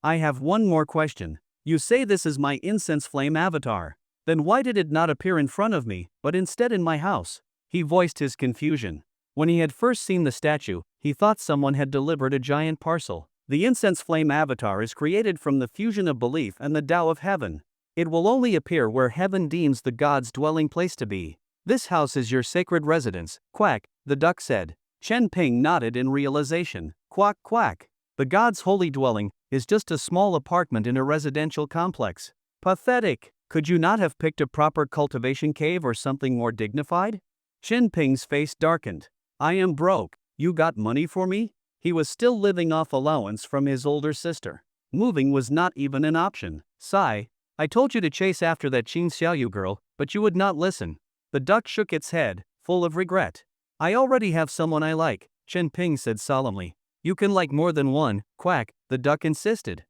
I have one more question. You say this is my incense flame avatar. Then why did it not appear in front of me, but instead in my house? He voiced his confusion. When he had first seen the statue, he thought someone had delivered a giant parcel. The incense flame avatar is created from the fusion of belief and the Tao of heaven. It will only appear where heaven deems the god's dwelling place to be. This house is your sacred residence, quack, the duck said. Chen Ping nodded in realization. Quack quack. The god's holy dwelling is just a small apartment in a residential complex. Pathetic. Could you not have picked a proper cultivation cave or something more dignified? Chen Ping's face darkened. I am broke. You got money for me? He was still living off allowance from his older sister. Moving was not even an option. Sigh. I told you to chase after that Qin Xiaoyu girl, but you would not listen. The duck shook its head, full of regret. I already have someone I like, Chen Ping said solemnly. You can like more than one, quack, the duck insisted.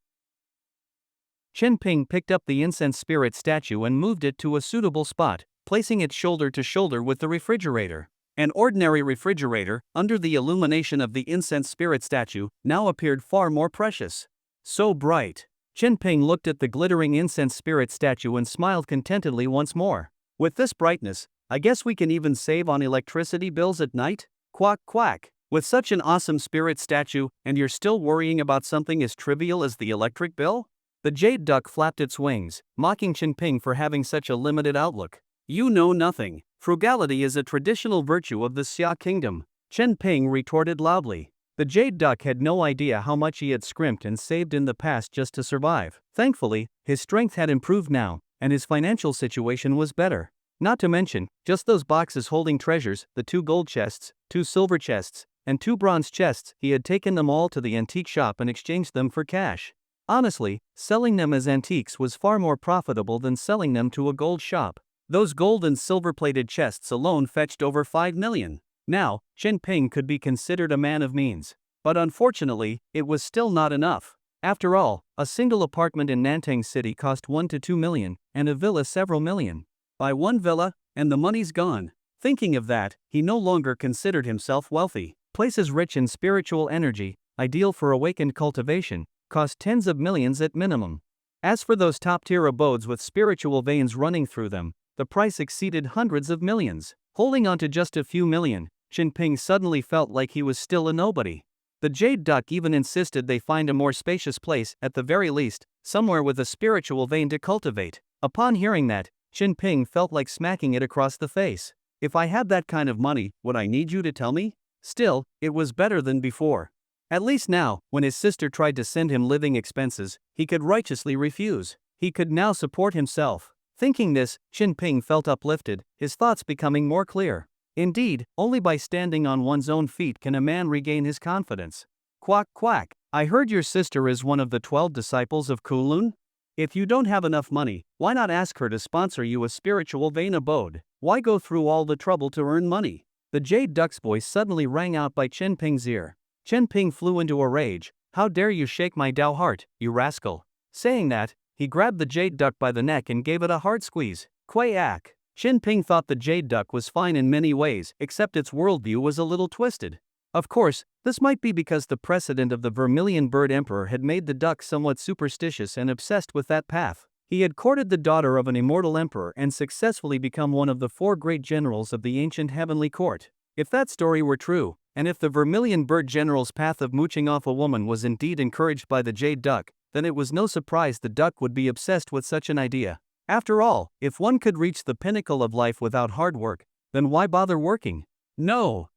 Chen Ping picked up the incense spirit statue and moved it to a suitable spot, placing it shoulder to shoulder with the refrigerator. An ordinary refrigerator, under the illumination of the incense spirit statue, now appeared far more precious. So bright. Chen Ping looked at the glittering incense spirit statue and smiled contentedly once more. With this brightness, I guess we can even save on electricity bills at night? Quack quack. With such an awesome spirit statue, and you're still worrying about something as trivial as the electric bill? The jade duck flapped its wings, mocking Chen Ping for having such a limited outlook. You know nothing. Frugality is a traditional virtue of the Xia kingdom, Chen Ping retorted loudly. The jade duck had no idea how much he had scrimped and saved in the past just to survive. Thankfully, his strength had improved now, and his financial situation was better. Not to mention, just those boxes holding treasures, the 2 gold chests, 2 silver chests, and 2 bronze chests, he had taken them all to the antique shop and exchanged them for cash. Honestly, selling them as antiques was far more profitable than selling them to a gold shop. Those gold and silver-plated chests alone fetched over 5 million. Now, Chen Ping could be considered a man of means. But unfortunately, it was still not enough. After all, a single apartment in Nantang City cost 1 to 2 million, and a villa several million. Buy one villa, and the money's gone. Thinking of that, he no longer considered himself wealthy. Places rich in spiritual energy, ideal for awakened cultivation, cost tens of millions at minimum. As for those top-tier abodes with spiritual veins running through them, the price exceeded hundreds of millions. Holding on to just a few million, Chen Ping suddenly felt like he was still a nobody. The Jade Duck even insisted they find a more spacious place, at the very least, somewhere with a spiritual vein to cultivate. Upon hearing that, Chen Ping felt like smacking it across the face. If I had that kind of money, would I need you to tell me? Still, it was better than before. At least now, when his sister tried to send him living expenses, he could righteously refuse. He could now support himself. Thinking this, Chen Ping felt uplifted, his thoughts becoming more clear. Indeed, only by standing on one's own feet can a man regain his confidence. Quack quack, I heard your sister is one of the 12 disciples of Kunlun? If you don't have enough money, why not ask her to sponsor you a spiritual vein abode? Why go through all the trouble to earn money? The Jade Duck's voice suddenly rang out by Chen Ping's ear. Chen Ping flew into a rage. How dare you shake my Dao heart, you rascal? Saying that, he grabbed the Jade Duck by the neck and gave it a hard squeeze. Quack! Chen Ping thought the Jade Duck was fine in many ways, except its worldview was a little twisted. Of course, this might be because the precedent of the Vermilion Bird Emperor had made the duck somewhat superstitious and obsessed with that path. He had courted the daughter of an immortal emperor and successfully become one of the 4 great generals of the ancient heavenly court. If that story were true, and if the Vermilion Bird General's path of mooching off a woman was indeed encouraged by the Jade Duck, then it was no surprise the duck would be obsessed with such an idea. After all, if one could reach the pinnacle of life without hard work, then why bother working? No.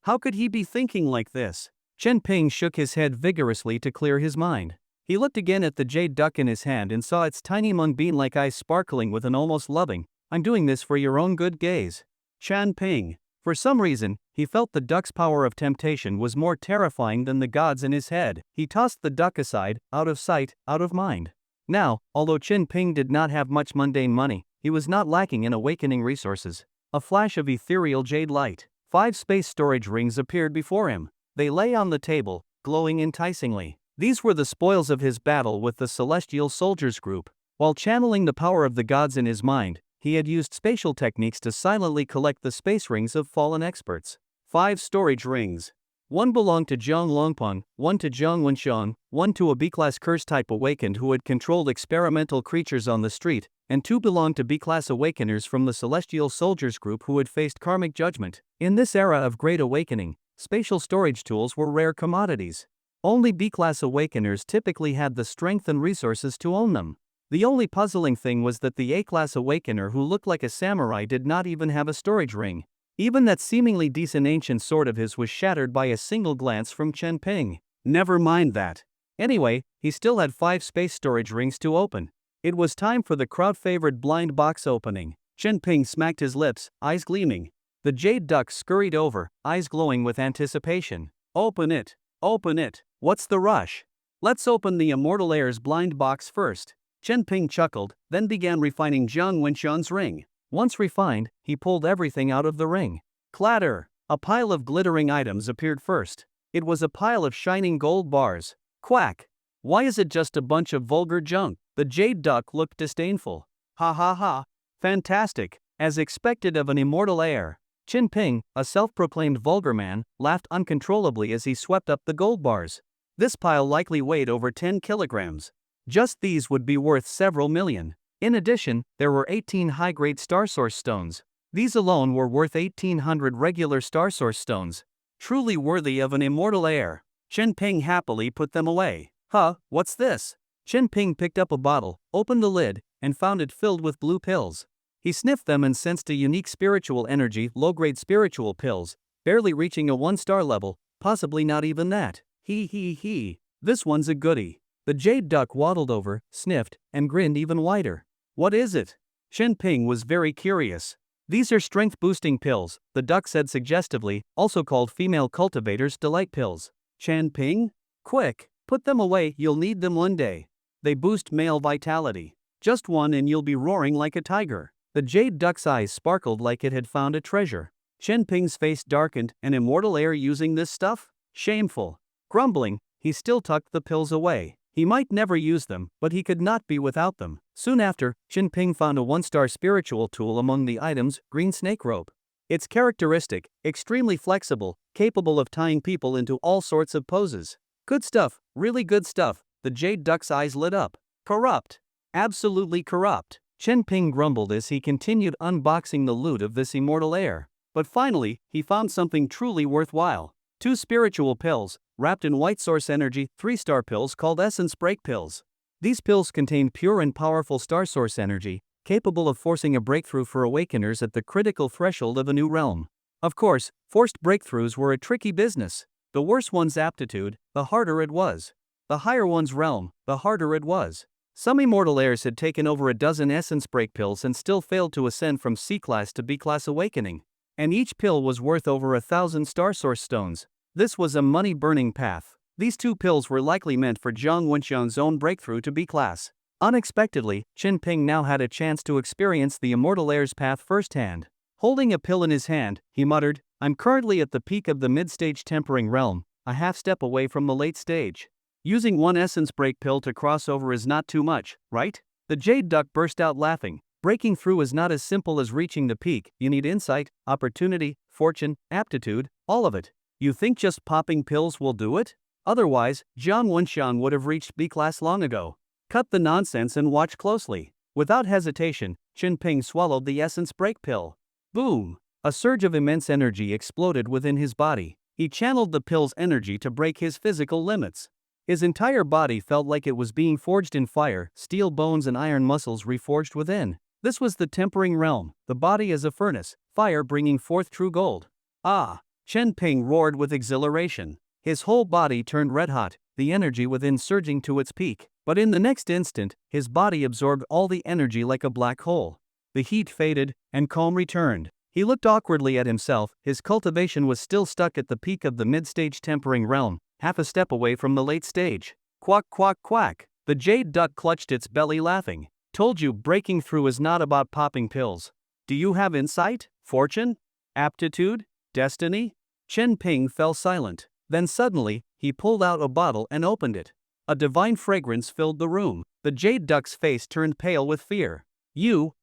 How could he be thinking like this? Chen Ping shook his head vigorously to clear his mind. He looked again at the Jade Duck in his hand and saw its tiny moonbeam-like eyes sparkling with an almost loving, "I'm doing this for your own good" gaze. Chen Ping. For some reason, he felt the duck's power of temptation was more terrifying than the gods in his head. He tossed the duck aside, out of sight, out of mind. Now, although Chen Ping did not have much mundane money, he was not lacking in awakening resources. A flash of ethereal jade light. 5 space storage rings appeared before him. They lay on the table, glowing enticingly. These were the spoils of his battle with the Celestial Soldiers group. While channeling the power of the gods in his mind, he had used spatial techniques to silently collect the space rings of fallen experts. 5 storage rings. 1 belonged to Jiang Longpeng, 1 to Jiang Wenxiang, 1 to a B-class curse-type awakened who had controlled experimental creatures on the street, and 2 belonged to B-class awakeners from the Celestial Soldiers group who had faced karmic judgment. In this era of great awakening, spatial storage tools were rare commodities. Only B-class awakeners typically had the strength and resources to own them. The only puzzling thing was that the A-class awakener who looked like a samurai did not even have a storage ring. Even that seemingly decent ancient sword of his was shattered by a single glance from Chen Ping. Never mind that. Anyway, he still had 5 space storage rings to open. It was time for the crowd-favored blind box opening. Chen Ping smacked his lips, eyes gleaming. The Jade Duck scurried over, eyes glowing with anticipation. Open it. Open it. What's the rush? Let's open the Immortal Heir's blind box first. Chen Ping chuckled, then began refining Jiang Wenxiang's ring. Once refined, he pulled everything out of the ring. Clatter! A pile of glittering items appeared first. It was a pile of shining gold bars. Quack! Why is it just a bunch of vulgar junk? The Jade Duck looked disdainful. Ha ha ha! Fantastic! As expected of an immortal heir. Chen Ping, a self-proclaimed vulgar man, laughed uncontrollably as he swept up the gold bars. This pile likely weighed over 10 kilograms. Just these would be worth several million. In addition, there were 18 high-grade star source stones. These alone were worth 1,800 regular star source stones. Truly worthy of an immortal heir. Chen Ping happily put them away. Huh, what's this? Chen Ping picked up a bottle, opened the lid, and found it filled with blue pills. He sniffed them and sensed a unique spiritual energy, low-grade spiritual pills, barely reaching a 1-star level, possibly not even that. He. This one's a goodie. The Jade Duck waddled over, sniffed, and grinned even wider. What is it? Chen Ping was very curious. These are strength-boosting pills, the duck said suggestively, also called female cultivators' delight pills. Chen Ping? Quick, put them away, you'll need them one day. They boost male vitality. Just one and you'll be roaring like a tiger. The Jade Duck's eyes sparkled like it had found a treasure. Chen Ping's face darkened. An immortal heir using this stuff? Shameful. Grumbling, he still tucked the pills away. He might never use them, but he could not be without them. Soon after, Chen Ping found a 1-star spiritual tool among the items, green snake rope. It's characteristic, extremely flexible, capable of tying people into all sorts of poses. Good stuff, really good stuff. The jade duck's eyes lit up. Corrupt. Absolutely corrupt. Chen Ping grumbled as he continued unboxing the loot of this immortal heir. But finally, he found something truly worthwhile. 2 spiritual pills, wrapped in white source energy, 3-star pills called essence break pills. These pills contain pure and powerful star source energy, capable of forcing a breakthrough for awakeners at the critical threshold of a new realm. Of course, forced breakthroughs were a tricky business. The worse one's aptitude, the harder it was. The higher one's realm, the harder it was. Some immortal heirs had taken over a dozen essence break pills and still failed to ascend from C-class to B-class awakening. And each pill was worth over 1,000 star source stones. This was a money-burning path. These 2 pills were likely meant for Jiang Wenxiang's own breakthrough to B-class. Unexpectedly, Chen Ping now had a chance to experience the immortal heir's path firsthand. Holding a pill in his hand, he muttered, "I'm currently at the peak of the mid-stage tempering realm, a half-step away from the late stage. Using 1 essence break pill to cross over is not too much, right?" The jade duck burst out laughing. Breaking through is not as simple as reaching the peak. You need insight, opportunity, fortune, aptitude, all of it. You think just popping pills will do it? Otherwise, Jiang Wenxiang would have reached B-class long ago. Cut the nonsense and watch closely. Without hesitation, Chen Ping swallowed the essence break pill. Boom! A surge of immense energy exploded within his body. He channeled the pill's energy to break his physical limits. His entire body felt like it was being forged in fire, steel bones and iron muscles reforged within. This was the tempering realm, the body as a furnace, fire bringing forth true gold. Ah! Chen Ping roared with exhilaration. His whole body turned red-hot, the energy within surging to its peak. But in the next instant, his body absorbed all the energy like a black hole. The heat faded, and calm returned. He looked awkwardly at himself. His cultivation was still stuck at the peak of the mid-stage tempering realm, half a step away from the late stage. Quack quack quack. The jade duck clutched its belly laughing. Told you breaking through is not about popping pills. Do you have insight, fortune, aptitude, destiny? Chen Ping fell silent. Then suddenly, he pulled out a bottle and opened it. A divine fragrance filled the room. The jade duck's face turned pale with fear.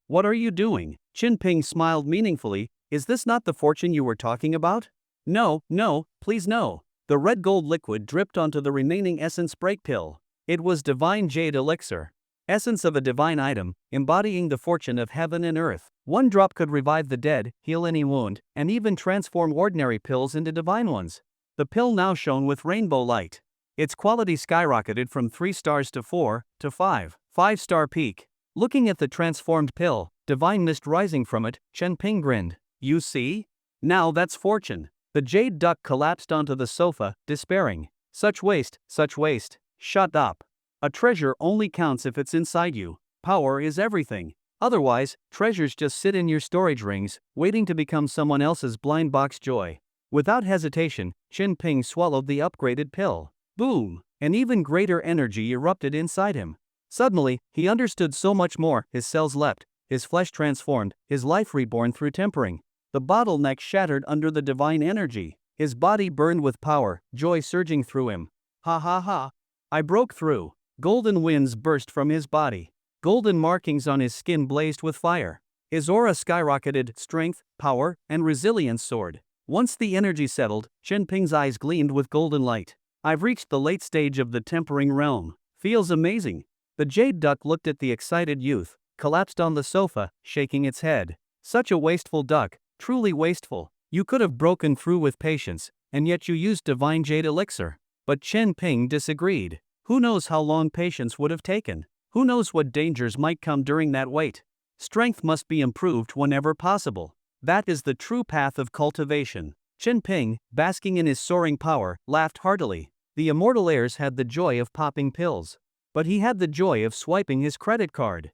What are you doing? Chen Ping smiled meaningfully. Is this not the fortune you were talking about? No, please no. The red gold liquid dripped onto the remaining essence break pill. It was divine jade elixir. Essence of a divine item, embodying the fortune of heaven and earth. 1 drop could revive the dead, heal any wound, and even transform ordinary pills into divine ones. The pill now shone with rainbow light. Its quality skyrocketed from 3 stars to 4 to 5. 5-star peak. Looking at the transformed pill, divine mist rising from it, Chen Ping grinned. You see? Now that's fortune. The jade duck collapsed onto the sofa, despairing. Such waste, such waste. Shut up. A treasure only counts if it's inside you. Power is everything. Otherwise, treasures just sit in your storage rings, waiting to become someone else's blind box joy. Without hesitation, Chen Ping swallowed the upgraded pill. Boom! An even greater energy erupted inside him. Suddenly, he understood so much more. His cells leapt, his flesh transformed, his life reborn through tempering. The bottleneck shattered under the divine energy. His body burned with power, joy surging through him. Ha ha ha! I broke through. Golden winds burst from his body. Golden markings on his skin blazed with fire. His aura skyrocketed, strength, power, and resilience soared. Once the energy settled, Chen Ping's eyes gleamed with golden light. I've reached the late stage of the tempering realm. Feels amazing. The jade duck looked at the excited youth, collapsed on the sofa, shaking its head. Such a wasteful duck, truly wasteful. You could have broken through with patience, and yet you used divine jade elixir. But Chen Ping disagreed. Who knows how long patience would have taken? Who knows what dangers might come during that wait? Strength must be improved whenever possible. That is the true path of cultivation. Chen Ping, basking in his soaring power, laughed heartily. The immortal heirs had the joy of popping pills. But he had the joy of swiping his credit card.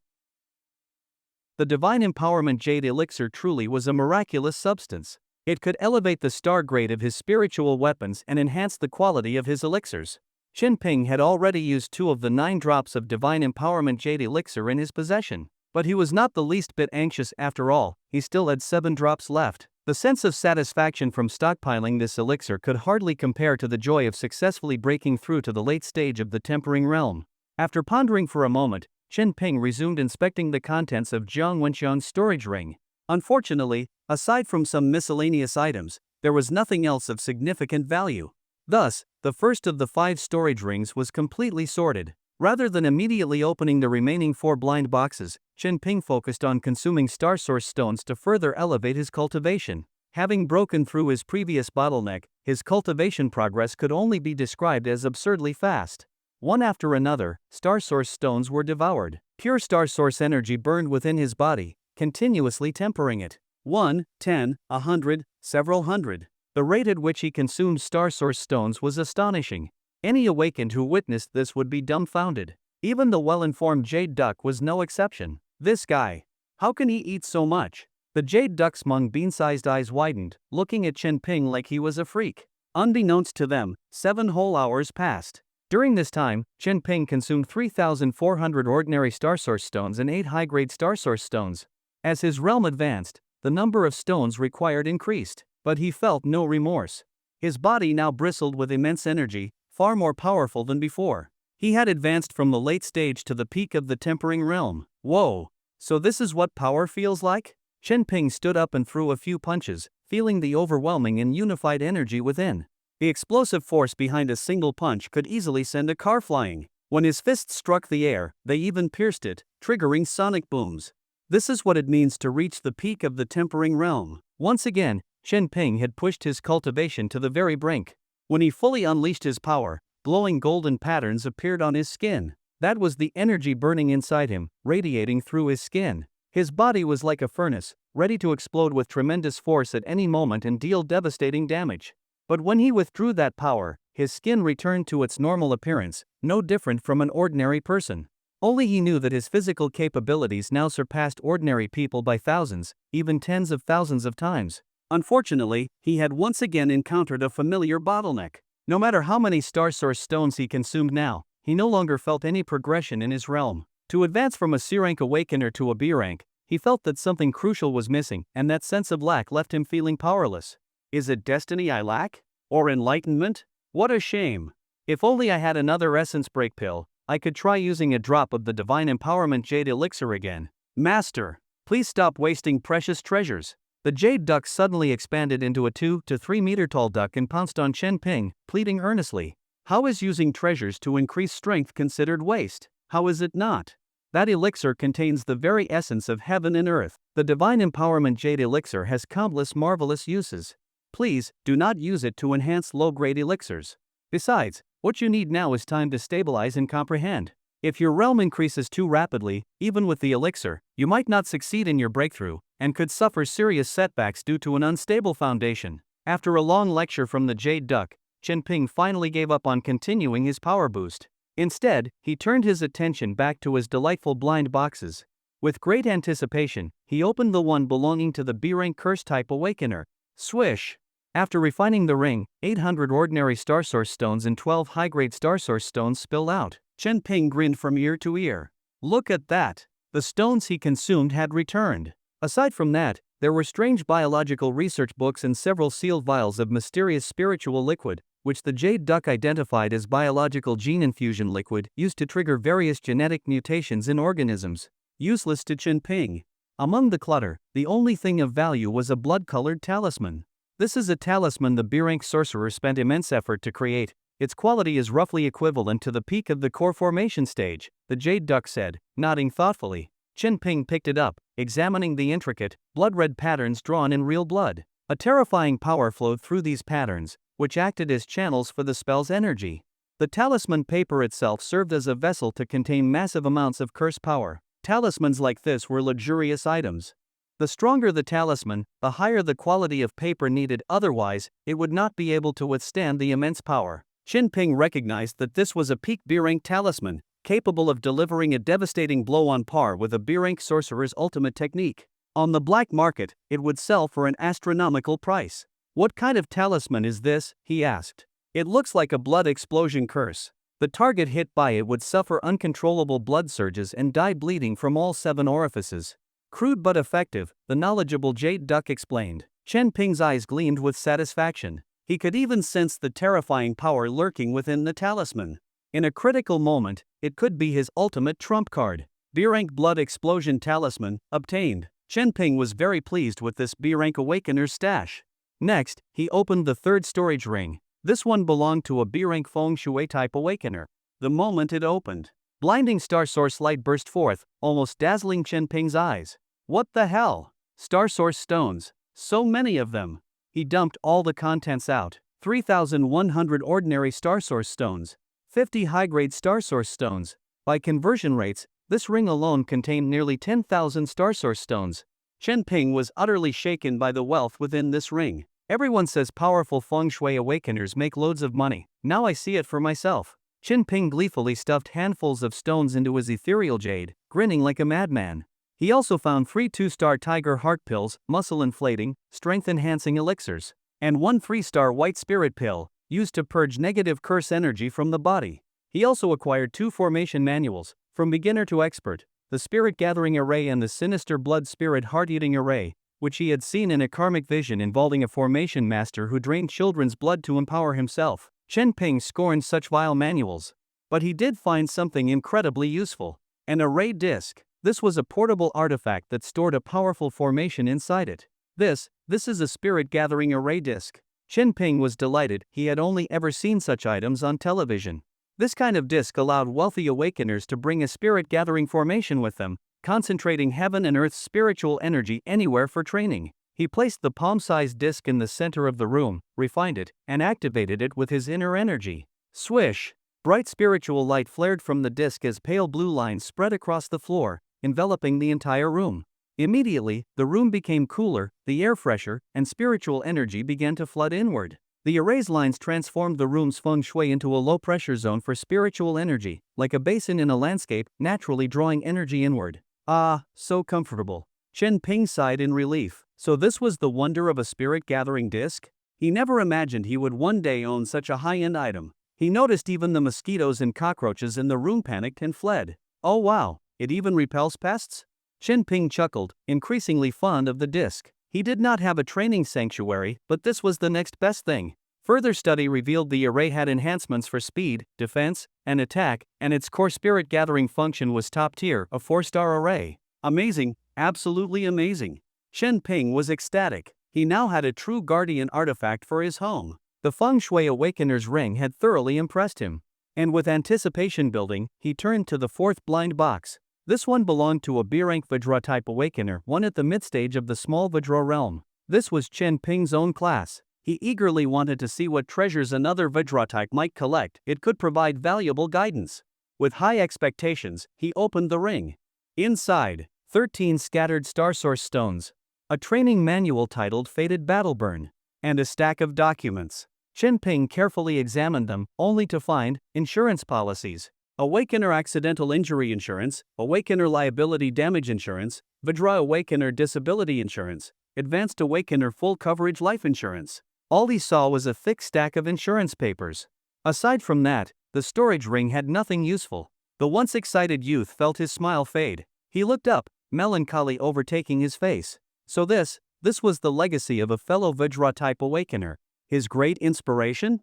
The divine empowerment jade elixir truly was a miraculous substance. It could elevate the star grade of his spiritual weapons and enhance the quality of his elixirs. Chen Ping had already used 2 of the 9 drops of divine empowerment jade elixir in his possession. But he was not the least bit anxious after all. He still had 7 drops left. The sense of satisfaction from stockpiling this elixir could hardly compare to the joy of successfully breaking through to the late stage of the tempering realm. After pondering for a moment, Chen Ping resumed inspecting the contents of Jiang Wenxiang's storage ring. Unfortunately, aside from some miscellaneous items, there was nothing else of significant value. Thus, the first of the 5 storage rings was completely sorted. Rather than immediately opening the remaining 4 blind boxes, Chen Ping focused on consuming star source stones to further elevate his cultivation. Having broken through his previous bottleneck, his cultivation progress could only be described as absurdly fast. One after another, star source stones were devoured. Pure star source energy burned within his body, continuously tempering it. 1, 10, 100, several hundred. The rate at which he consumed star source stones was astonishing. Any awakened who witnessed this would be dumbfounded. Even the well-informed Jade Duck was no exception. This guy. How can he eat so much? The Jade Duck's mung bean-sized eyes widened, looking at Chen Ping like he was a freak. Unbeknownst to them, 7 whole hours passed. During this time, Chen Ping consumed 3,400 ordinary star source stones and 8 high-grade star source stones. As his realm advanced, the number of stones required increased, but he felt no remorse. His body now bristled with immense energy, far more powerful than before. He had advanced from the late stage to the peak of the tempering realm. Whoa! So this is what power feels like? Chen Ping stood up and threw a few punches, feeling the overwhelming and unified energy within. The explosive force behind a single punch could easily send a car flying. When his fists struck the air, they even pierced it, triggering sonic booms. This is what it means to reach the peak of the tempering realm. Once again, Chen Ping had pushed his cultivation to the very brink. When he fully unleashed his power, glowing golden patterns appeared on his skin. That was the energy burning inside him, radiating through his skin. His body was like a furnace, ready to explode with tremendous force at any moment and deal devastating damage. But when he withdrew that power, his skin returned to its normal appearance, no different from an ordinary person. Only he knew that his physical capabilities now surpassed ordinary people by thousands, even tens of thousands of times. Unfortunately, he had once again encountered a familiar bottleneck. No matter how many star source stones he consumed now, he no longer felt any progression in his realm. To advance from a C-rank awakener to a B-rank, he felt that something crucial was missing, and that sense of lack left him feeling powerless. Is it destiny I lack? Or enlightenment? What a shame. If only I had another essence break pill, I could try using a drop of the Divine Empowerment Jade Elixir again. Master, please stop wasting precious treasures. The Jade Duck suddenly expanded into a 2 to 3 meter tall duck and pounced on Chen Ping, pleading earnestly. How is using treasures to increase strength considered waste? How is it not? That elixir contains the very essence of heaven and earth. The Divine Empowerment Jade Elixir has countless marvelous uses. Please, do not use it to enhance low-grade elixirs. Besides, what you need now is time to stabilize and comprehend. If your realm increases too rapidly, even with the elixir, you might not succeed in your breakthrough, and could suffer serious setbacks due to an unstable foundation. After a long lecture from the Jade Duck, Chen Ping finally gave up on continuing his power boost. Instead, he turned his attention back to his delightful blind boxes. With great anticipation, he opened the one belonging to the B-rank curse-type awakener. Swish! After refining the ring, 800 ordinary star source stones and 12 high-grade star source stones spilled out. Chen Ping grinned from ear to ear. Look at that! The stones he consumed had returned. Aside from that, there were strange biological research books and several sealed vials of mysterious spiritual liquid, which the Jade Duck identified as biological gene infusion liquid used to trigger various genetic mutations in organisms. Useless to Chen Ping. Among the clutter, the only thing of value was a blood-colored talisman. This is a talisman the B-rank sorcerer spent immense effort to create. Its quality is roughly equivalent to the peak of the core formation stage, the Jade Duck said, nodding thoughtfully. Chen Ping picked it up, examining the intricate, blood-red patterns drawn in real blood. A terrifying power flowed through these patterns, which acted as channels for the spell's energy. The talisman paper itself served as a vessel to contain massive amounts of curse power. Talismans like this were luxurious items. The stronger the talisman, the higher the quality of paper needed, otherwise, it would not be able to withstand the immense power. Chen Ping recognized that this was a peak B-rank talisman, capable of delivering a devastating blow on par with a B-rank sorcerer's ultimate technique. On the black market, it would sell for an astronomical price. What kind of talisman is this? He asked. It looks like a blood explosion curse. The target hit by it would suffer uncontrollable blood surges and die bleeding from all 7 orifices. Crude but effective, the knowledgeable Jade Duck explained. Chen Ping's eyes gleamed with satisfaction. He could even sense the terrifying power lurking within the talisman. In a critical moment, it could be his ultimate trump card. B-rank Blood Explosion Talisman, obtained. Chen Ping was very pleased with this B-rank Awakener's stash. Next, he opened the third storage ring. This one belonged to a B-rank Feng Shui type Awakener. The moment it opened, blinding star source light burst forth, almost dazzling Chen Ping's eyes. What the hell? Star source stones. So many of them. He dumped all the contents out. 3,100 ordinary star source stones. 50 high-grade star source stones. By conversion rates, this ring alone contained nearly 10,000 star source stones. Chen Ping was utterly shaken by the wealth within this ring. Everyone says powerful Feng Shui Awakeners make loads of money. Now I see it for myself. Chen Ping gleefully stuffed handfuls of stones into his ethereal jade, grinning like a madman. He also found 3 2-star tiger heart pills, muscle-inflating, strength-enhancing elixirs, and 1 3-star white spirit pill, used to purge negative curse energy from the body. He also acquired 2 formation manuals, from beginner to expert, the Spirit Gathering Array and the Sinister Blood Spirit Heart-Eating Array, which he had seen in a karmic vision involving a formation master who drained children's blood to empower himself. Chen Ping scorned such vile manuals. But he did find something incredibly useful. An array disc. This was a portable artifact that stored a powerful formation inside it. This is a Spirit Gathering Array disc. Chen Ping was delighted. He had only ever seen such items on television. This kind of disc allowed wealthy awakeners to bring a spirit gathering formation with them, concentrating heaven and earth's spiritual energy anywhere for training. He placed the palm-sized disc in the center of the room, refined it, and activated it with his inner energy. Swish! Bright spiritual light flared from the disc as pale blue lines spread across the floor, enveloping the entire room. Immediately, the room became cooler, the air fresher, and spiritual energy began to flood inward. The array's lines transformed the room's feng shui into a low-pressure zone for spiritual energy, like a basin in a landscape, naturally drawing energy inward. Ah, so comfortable. Chen Ping sighed in relief. So this was the wonder of a spirit-gathering disc? He never imagined he would one day own such a high-end item. He noticed even the mosquitoes and cockroaches in the room panicked and fled. Oh wow, it even repels pests? Chen Ping chuckled, increasingly fond of the disc. He did not have a training sanctuary, but this was the next best thing. Further study revealed the array had enhancements for speed, defense, and attack, and its core spirit gathering function was top tier, a 4-star array. Amazing, absolutely amazing. Chen Ping was ecstatic. He now had a true guardian artifact for his home. The Feng Shui Awakener's ring had thoroughly impressed him. And with anticipation building, he turned to the 4th blind box. This one belonged to a B-rank Vajra-type Awakener, one at the mid-stage of the small Vajra realm. This was Chen Ping's own class. He eagerly wanted to see what treasures another Vajra-type might collect. It could provide valuable guidance. With high expectations, he opened the ring. Inside, 13 scattered star source stones, a training manual titled Fated Battle Burn, and a stack of documents. Chen Ping carefully examined them, only to find insurance policies. Awakener Accidental Injury Insurance, Awakener Liability Damage Insurance, Vajra Awakener Disability Insurance, Advanced Awakener Full Coverage Life Insurance. All he saw was a thick stack of insurance papers. Aside from that, the storage ring had nothing useful. The once excited youth felt his smile fade. He looked up, melancholy overtaking his face. So this was the legacy of a fellow Vajra-type Awakener. His great inspiration?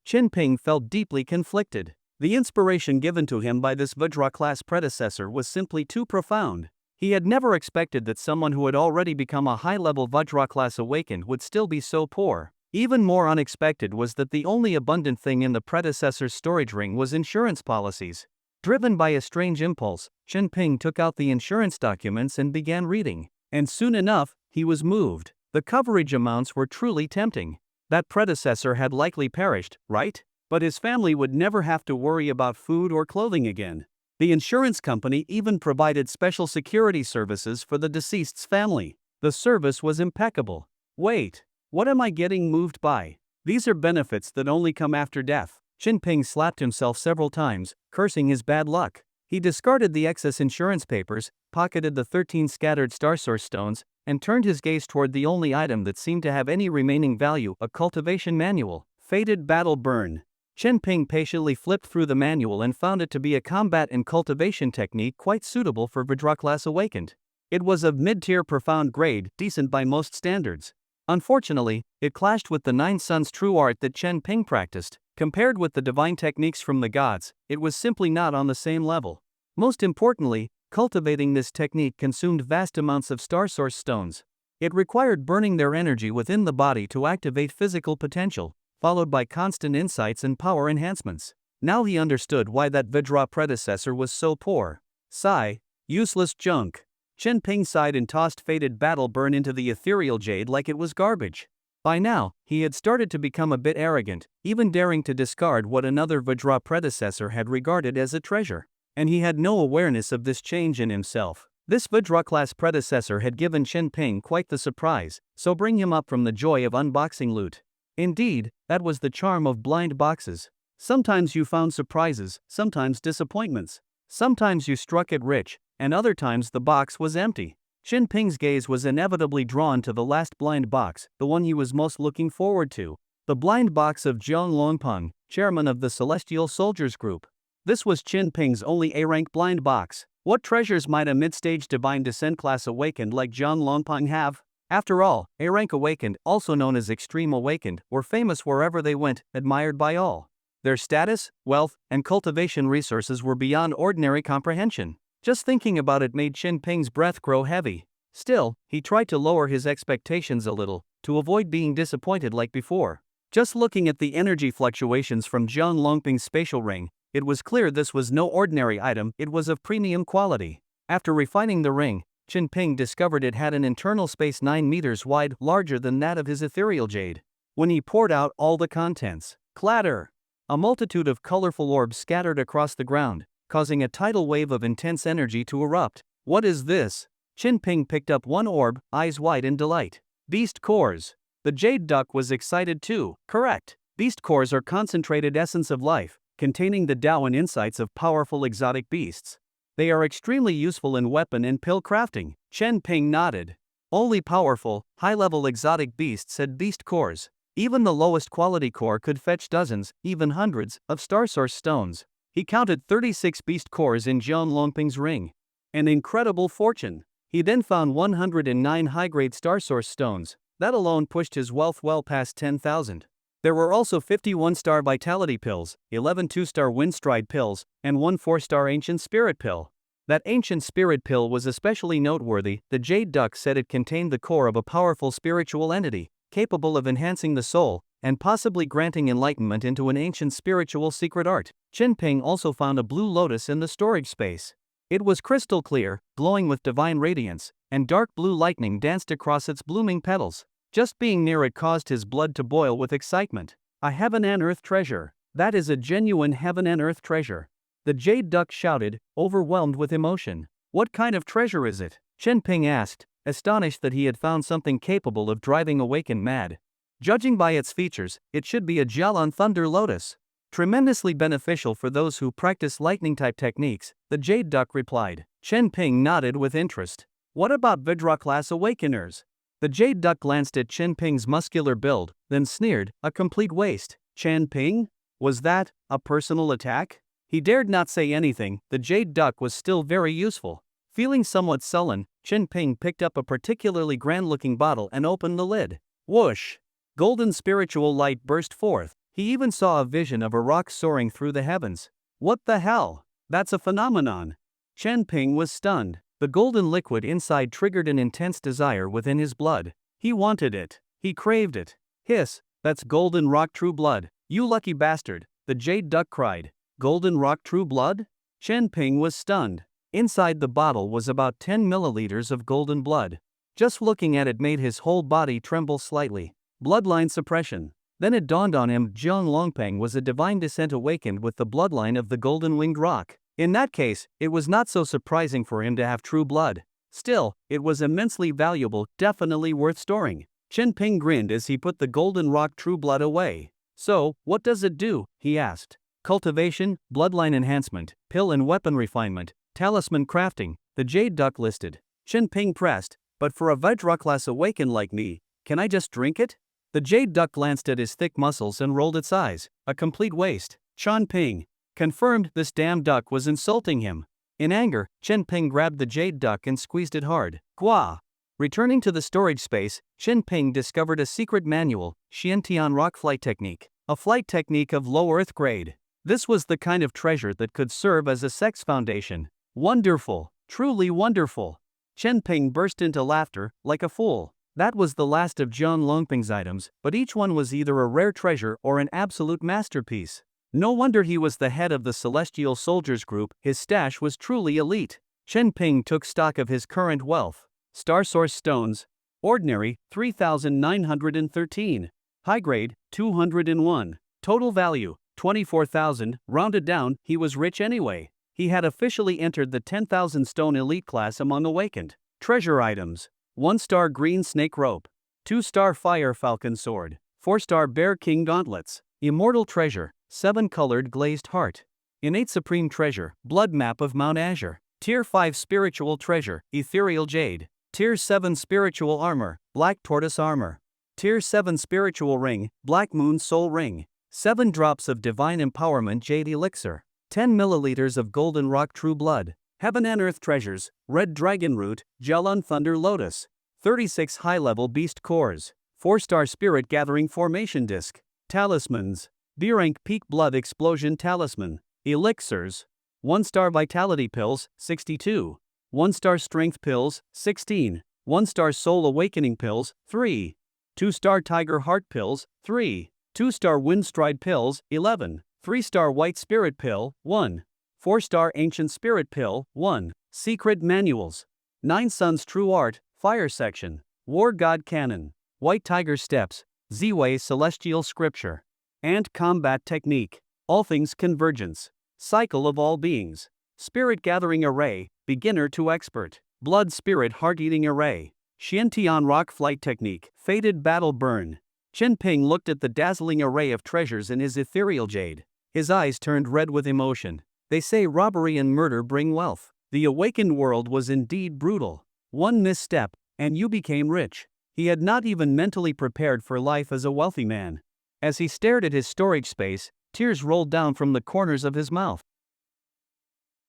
Chen Ping felt deeply conflicted. The inspiration given to him by this Vajra-class predecessor was simply too profound. He had never expected that someone who had already become a high-level Vajra-class awakened would still be so poor. Even more unexpected was that the only abundant thing in the predecessor's storage ring was insurance policies. Driven by a strange impulse, Chen Ping took out the insurance documents and began reading. And soon enough, he was moved. The coverage amounts were truly tempting. That predecessor had likely perished, right? But his family would never have to worry about food or clothing again. The insurance company even provided special security services for the deceased's family. The service was impeccable. Wait, what am I getting moved by? These are benefits that only come after death. Chen Ping slapped himself several times, cursing his bad luck. He discarded the excess insurance papers, pocketed the 13 scattered star source stones, and turned his gaze toward the only item that seemed to have any remaining value, a cultivation manual. Fated Battle Burn. Chen Ping patiently flipped through the manual and found it to be a combat and cultivation technique quite suitable for Vajra-class awakened. It was of mid-tier profound grade, decent by most standards. Unfortunately, it clashed with the Nine Suns true art that Chen Ping practiced. Compared with the divine techniques from the gods, it was simply not on the same level. Most importantly, cultivating this technique consumed vast amounts of star source stones. It required burning their energy within the body to activate physical potential, followed by constant insights and power enhancements. Now he understood why that Vajra predecessor was so poor. Sigh, useless junk. Chen Ping sighed and tossed faded battle burn into the ethereal jade like it was garbage. By now, he had started to become a bit arrogant, even daring to discard what another Vajra predecessor had regarded as a treasure. And he had no awareness of this change in himself. This Vajra-class predecessor had given Chen Ping quite the surprise, so bring him up from the joy of unboxing loot. Indeed, that was the charm of blind boxes. Sometimes you found surprises, sometimes disappointments. Sometimes you struck it rich, and other times the box was empty. Chen Ping's gaze was inevitably drawn to the last blind box, the one he was most looking forward to. The blind box of Jiang Longpeng, chairman of the Celestial Soldiers Group. This was Chen Ping's only A-rank blind box. What treasures might a mid-stage Divine Descent class awakened like Jiang Longpeng have? After all, A-rank awakened, also known as Extreme Awakened, were famous wherever they went, admired by all. Their status, wealth, and cultivation resources were beyond ordinary comprehension. Just thinking about it made Chen Ping's breath grow heavy. Still, he tried to lower his expectations a little, to avoid being disappointed like before. Just looking at the energy fluctuations from Jiang Longpeng's spatial ring, it was clear this was no ordinary item, it was of premium quality. After refining the ring, Chen Ping discovered it had an internal space 9 meters wide, larger than that of his ethereal jade. When he poured out all the contents, clatter! A multitude of colorful orbs scattered across the ground, causing a tidal wave of intense energy to erupt. What is this? Chen Ping picked up one orb, eyes wide in delight. Beast cores. The jade duck was excited too. Correct. Beast cores are concentrated essence of life, containing the Tao and insights of powerful exotic beasts. They are extremely useful in weapon and pill crafting. Chen Ping nodded. Only powerful, high-level exotic beasts had beast cores. Even the lowest quality core could fetch dozens, even hundreds, of star source stones. He counted 36 beast cores in Jiang Longpeng's ring. An incredible fortune. He then found 109 high-grade star source stones. That alone pushed his wealth well past 10,000. There were also 51 star vitality pills, 11 2-star windstride pills, and 1 4-star ancient spirit pill. That ancient spirit pill was especially noteworthy. The jade duck said it contained the core of a powerful spiritual entity, capable of enhancing the soul, and possibly granting enlightenment into an ancient spiritual secret art. Chen Ping also found a blue lotus in the storage space. It was crystal clear, glowing with divine radiance, and dark blue lightning danced across its blooming petals. Just being near it caused his blood to boil with excitement. A heaven and earth treasure. That is a genuine heaven and earth treasure. The jade duck shouted, overwhelmed with emotion. What kind of treasure is it? Chen Ping asked, astonished that he had found something capable of driving Awakened mad. Judging by its features, it should be a Jialan Thunder Lotus. Tremendously beneficial for those who practice lightning-type techniques, the jade duck replied. Chen Ping nodded with interest. What about Vajra-class Awakeners? The jade duck glanced at Chen Ping's muscular build, then sneered, a complete waste. Chen Ping? Was that a personal attack? He dared not say anything. The jade duck was still very useful. Feeling somewhat sullen, Chen Ping picked up a particularly grand-looking bottle and opened the lid. Whoosh! Golden spiritual light burst forth. He even saw a vision of a rock soaring through the heavens. What the hell? That's a phenomenon. Chen Ping was stunned. The golden liquid inside triggered an intense desire within his blood. He wanted it. He craved it. Hiss, that's golden rock true blood. You lucky bastard, the jade duck cried. Golden rock true blood? Chen Ping was stunned. Inside the bottle was about 10 milliliters of golden blood. Just looking at it made his whole body tremble slightly. Bloodline suppression. Then it dawned on him Jiang Longpeng was a divine descent awakened with the bloodline of the golden winged rock. In that case, it was not so surprising for him to have true blood. Still, it was immensely valuable, definitely worth storing. Chen Ping grinned as he put the golden rock true blood away. So, what does it do? He asked. Cultivation, bloodline enhancement, pill and weapon refinement, talisman crafting, the jade duck listed. Chen Ping pressed, but for a Vajra-class awakened like me, can I just drink it? The jade duck glanced at his thick muscles and rolled its eyes. A complete waste. Chen Ping confirmed this damn duck was insulting him. In anger, Chen Ping grabbed the jade duck and squeezed it hard. Gua! Returning to the storage space, Chen Ping discovered a secret manual, Xiantian-RANK flight technique, a flight technique of low Earth grade. This was the kind of treasure that could serve as a sex foundation. Wonderful! Truly wonderful! Chen Ping burst into laughter, like a fool. That was the last of Jiang Longping's items, but each one was either a rare treasure or an absolute masterpiece. No wonder he was the head of the Celestial Soldiers group, his stash was truly elite. Chen Ping took stock of his current wealth. Star Source Stones. Ordinary, 3,913. High grade, 201. Total value, 24,000. Rounded down, he was rich anyway. He had officially entered the 10,000 stone elite class among awakened. Treasure items. 1-star green snake rope. 2-star fire falcon sword. 4-star bear king gauntlets. Immortal treasure. 7-colored glazed heart. Innate supreme treasure. Blood map of Mount Azure. Tier 5 spiritual treasure. Ethereal jade. Tier 7 spiritual armor. Black tortoise armor. Tier 7 spiritual ring. Black moon soul ring. 7 drops of divine empowerment jade elixir. 10 milliliters of golden rock true blood. Heaven and earth treasures. Red dragon root. Jelon thunder lotus. 36 high-level beast cores. 4-star spirit gathering formation disc. Talismans. B-rank peak blood explosion talisman. Elixirs. 1-star vitality pills, 62. 1-star strength pills, 16. 1-star soul awakening pills, 3. 2-star tiger heart pills, 3. 2-star wind stride pills, 11. 3-star white spirit pill, 1. 4-star ancient spirit pill, 1. Secret manuals. 9 suns true art, fire section. War god canon. White tiger steps. Z-way celestial scripture. Ant combat technique. All things convergence. Cycle of all beings. Spirit gathering array, beginner to expert. Blood spirit heart eating array. Xiantian-RANK flight technique, faded battle burn. Chen Ping looked at the dazzling array of treasures in his ethereal jade. His eyes turned red with emotion. They say robbery and murder bring wealth. The awakened world was indeed brutal. One misstep, and you became rich. He had not even mentally prepared for life as a wealthy man. As he stared at his storage space, tears rolled down from the corners of his mouth.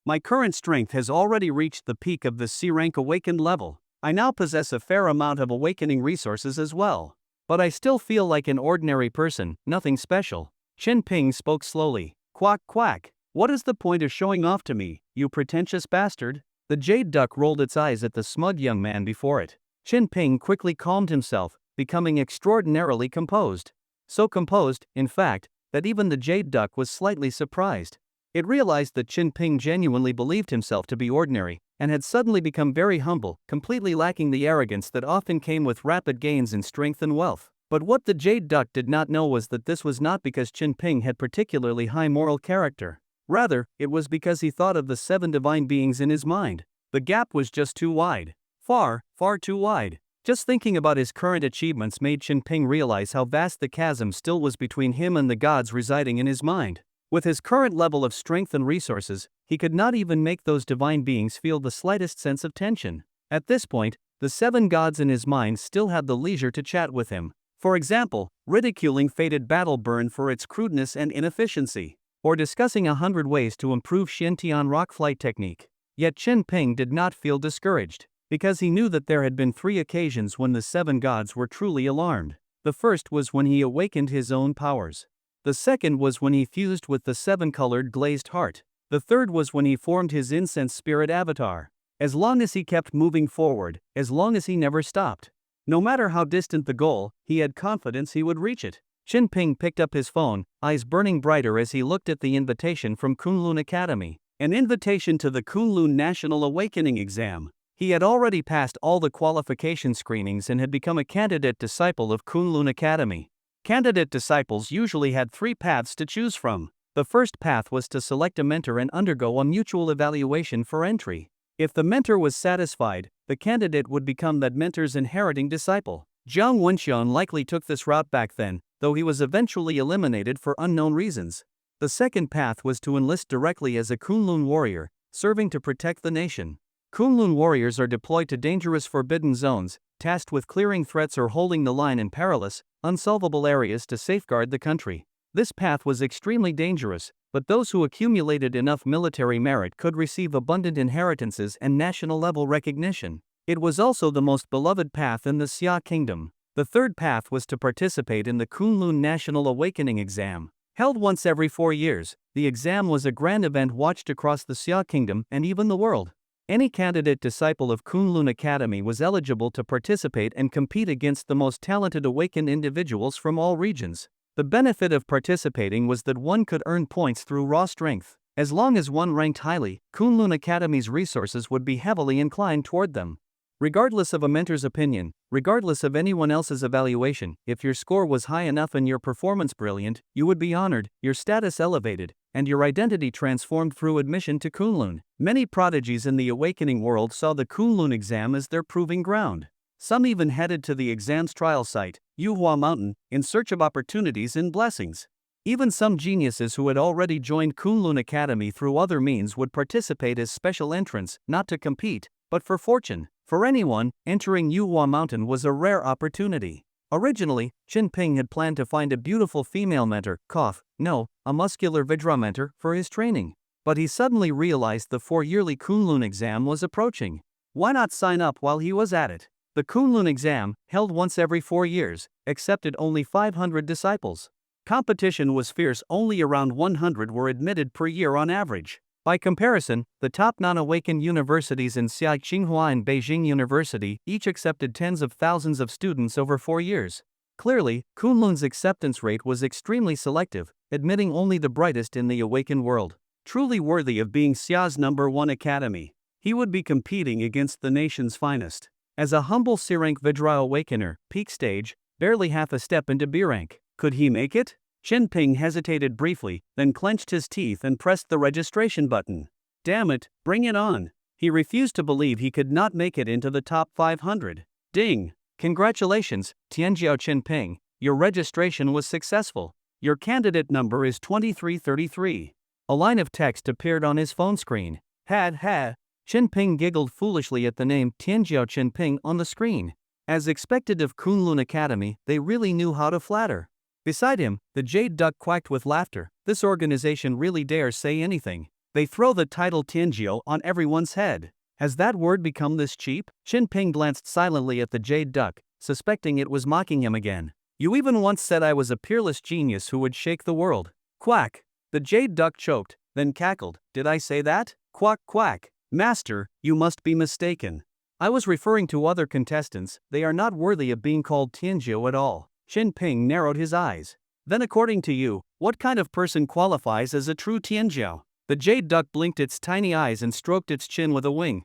My current strength has already reached the peak of the C-rank awakened level. I now possess a fair amount of awakening resources as well. But I still feel like an ordinary person, nothing special. Chen Ping spoke slowly. Quack quack. What is the point of showing off to me, you pretentious bastard? The jade duck rolled its eyes at the smug young man before it. Chen Ping quickly calmed himself, becoming extraordinarily composed. So composed, in fact, that even the jade duck was slightly surprised. It realized that Chen Ping genuinely believed himself to be ordinary, and had suddenly become very humble, completely lacking the arrogance that often came with rapid gains in strength and wealth. But what the jade duck did not know was that this was not because Chen Ping had particularly high moral character. Rather, it was because he thought of the 7 divine beings in his mind. The gap was just too wide. Far, far too wide. Just thinking about his current achievements made Chen Ping realize how vast the chasm still was between him and the gods residing in his mind. With his current level of strength and resources, he could not even make those divine beings feel the slightest sense of tension. At this point, the 7 gods in his mind still had the leisure to chat with him. For example, ridiculing fated battle burn for its crudeness and inefficiency, or discussing 100 ways to improve Xiantian-RANK flight technique. Yet Chen Ping did not feel discouraged, because he knew that there had been 3 occasions when the 7 gods were truly alarmed. The first was when he awakened his own powers. The second was when he fused with the 7-colored glazed heart. The third was when he formed his incense spirit avatar. As long as he kept moving forward, as long as he never stopped. No matter how distant the goal, he had confidence he would reach it. Chen Ping picked up his phone, eyes burning brighter as he looked at the invitation from Kunlun Academy. An invitation to the Kunlun National Awakening Exam. He had already passed all the qualification screenings and had become a candidate disciple of Kunlun Academy. Candidate disciples usually had 3 paths to choose from. The first path was to select a mentor and undergo a mutual evaluation for entry. If the mentor was satisfied, the candidate would become that mentor's inheriting disciple. Jiang Wenxian likely took this route back then, though he was eventually eliminated for unknown reasons. The second path was to enlist directly as a Kunlun warrior, serving to protect the nation. Kunlun warriors are deployed to dangerous forbidden zones, tasked with clearing threats or holding the line in perilous, unsolvable areas to safeguard the country. This path was extremely dangerous, but those who accumulated enough military merit could receive abundant inheritances and national-level recognition. It was also the most beloved path in the Xia Kingdom. The third path was to participate in the Kunlun National Awakening Exam. Held once every 4 years, the exam was a grand event watched across the Xia Kingdom and even the world. Any candidate disciple of Kunlun Academy was eligible to participate and compete against the most talented awakened individuals from all regions. The benefit of participating was that one could earn points through raw strength. As long as one ranked highly, Kunlun Academy's resources would be heavily inclined toward them. Regardless of a mentor's opinion, regardless of anyone else's evaluation, if your score was high enough and your performance brilliant, you would be honored, your status elevated, and your identity transformed through admission to Kunlun. Many prodigies in the awakening world saw the Kunlun exam as their proving ground. Some even headed to the exam's trial site, Yuhua Mountain, in search of opportunities and blessings. Even some geniuses who had already joined Kunlun Academy through other means would participate as special entrants, not to compete, but for fortune. For anyone, entering Yuhua Mountain was a rare opportunity. Originally, Qin Ping had planned to find a beautiful female mentor, a muscular Vidra mentor, for his training. But he suddenly realized the 4-yearly Kunlun exam was approaching. Why not sign up while he was at it? The Kunlun exam, held once every 4 years, accepted only 500 disciples. Competition was fierce, only around 100 were admitted per year on average. By comparison, the top non-awakened universities in Xiai Tsinghua and Beijing University each accepted tens of thousands of students over 4 years. Clearly, Kunlun's acceptance rate was extremely selective, admitting only the brightest in the awakened world. Truly worthy of being Xia's #1 academy, he would be competing against the nation's finest. As a humble C-rank Vidra awakener, peak stage, barely half a step into B-rank, could he make it? Qin Ping hesitated briefly, then clenched his teeth and pressed the registration button. Damn it, bring it on. He refused to believe he could not make it into the top 500. Ding! Congratulations, Tianjiao Qin Ping, your registration was successful. Your candidate number is 2333. A line of text appeared on his phone screen. Qin Ping giggled foolishly at the name Tianjiao Qin Ping on the screen. As expected of Kunlun Academy, they really knew how to flatter. Beside him, the jade duck quacked with laughter. This organization really dares say anything. They throw the title Tianjiao on everyone's head. Has that word become this cheap? Qin Ping glanced silently at the jade duck, suspecting it was mocking him again. You even once said I was a peerless genius who would shake the world. Quack! The jade duck choked, then cackled. Did I say that? Quack quack! Master, you must be mistaken. I was referring to other contestants, they are not worthy of being called Tianjiao at all. Qin Ping narrowed his eyes. Then according to you, what kind of person qualifies as a true Tianjiao? The jade duck blinked its tiny eyes and stroked its chin with a wing.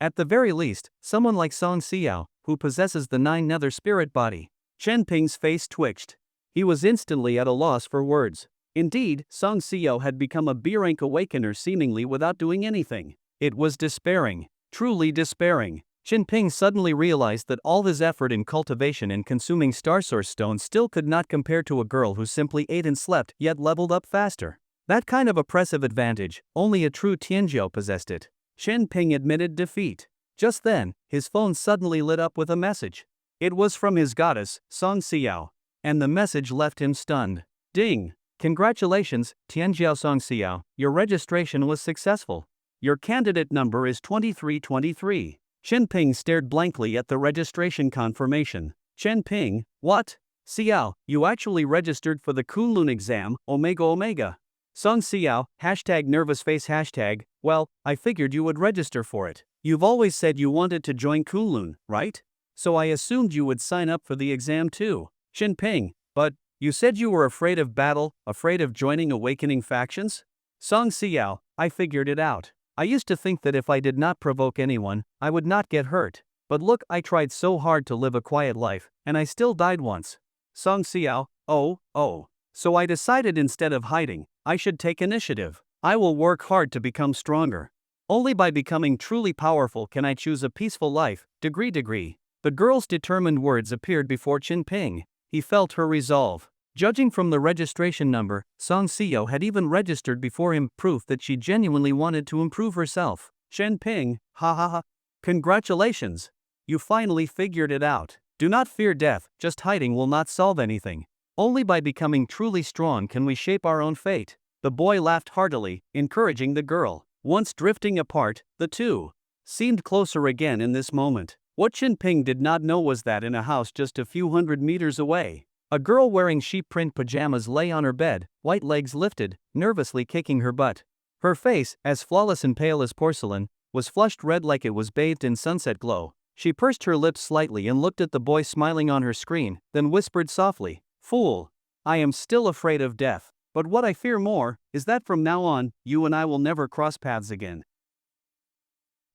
At the very least, someone like Song Xiao, who possesses the 9 nether spirit body. Qin Ping's face twitched. He was instantly at a loss for words. Indeed, Song Xiao had become a B-rank awakener seemingly without doing anything. It was despairing. Truly despairing. Qin Ping suddenly realized that all his effort in cultivation and consuming star source stones still could not compare to a girl who simply ate and slept yet leveled up faster. That kind of oppressive advantage, only a true Tianjiao possessed it. Qin Ping admitted defeat. Just then, his phone suddenly lit up with a message. It was from his goddess, Song Xiao. And the message left him stunned. Ding! Congratulations, Tianjiao Song Xiao, your registration was successful. Your candidate number is 2323. Qin Ping stared blankly at the registration confirmation. Qin Ping, what? Xiao, you actually registered for the Kunlun exam, Omega. Song Xiao, #nervousface #, well, I figured you would register for it. You've always said you wanted to join Kunlun, right? So I assumed you would sign up for the exam too. Qin Ping, but, you said you were afraid of battle, afraid of joining awakening factions? Song Xiao, I figured it out. I used to think that if I did not provoke anyone, I would not get hurt. But look, I tried so hard to live a quiet life, and I still died once. Song Xiao, oh. So I decided instead of hiding, I should take initiative. I will work hard to become stronger. Only by becoming truly powerful can I choose a peaceful life, degree. The girl's determined words appeared before Qin Ping. He felt her resolve. Judging from the registration number, Song Xiao had even registered before him, proof that she genuinely wanted to improve herself. Qin Ping, ha. Congratulations. You finally figured it out. Do not fear death, just hiding will not solve anything. Only by becoming truly strong can we shape our own fate. The boy laughed heartily, encouraging the girl. Once drifting apart, the two seemed closer again in this moment. What Qinping did not know was that in a house just a few hundred meters away, a girl wearing sheep print pajamas lay on her bed, white legs lifted, nervously kicking her butt. Her face, as flawless and pale as porcelain, was flushed red like it was bathed in sunset glow. She pursed her lips slightly and looked at the boy smiling on her screen, then whispered softly, "Fool. I am still afraid of death. But what I fear more is that from now on, you and I will never cross paths again."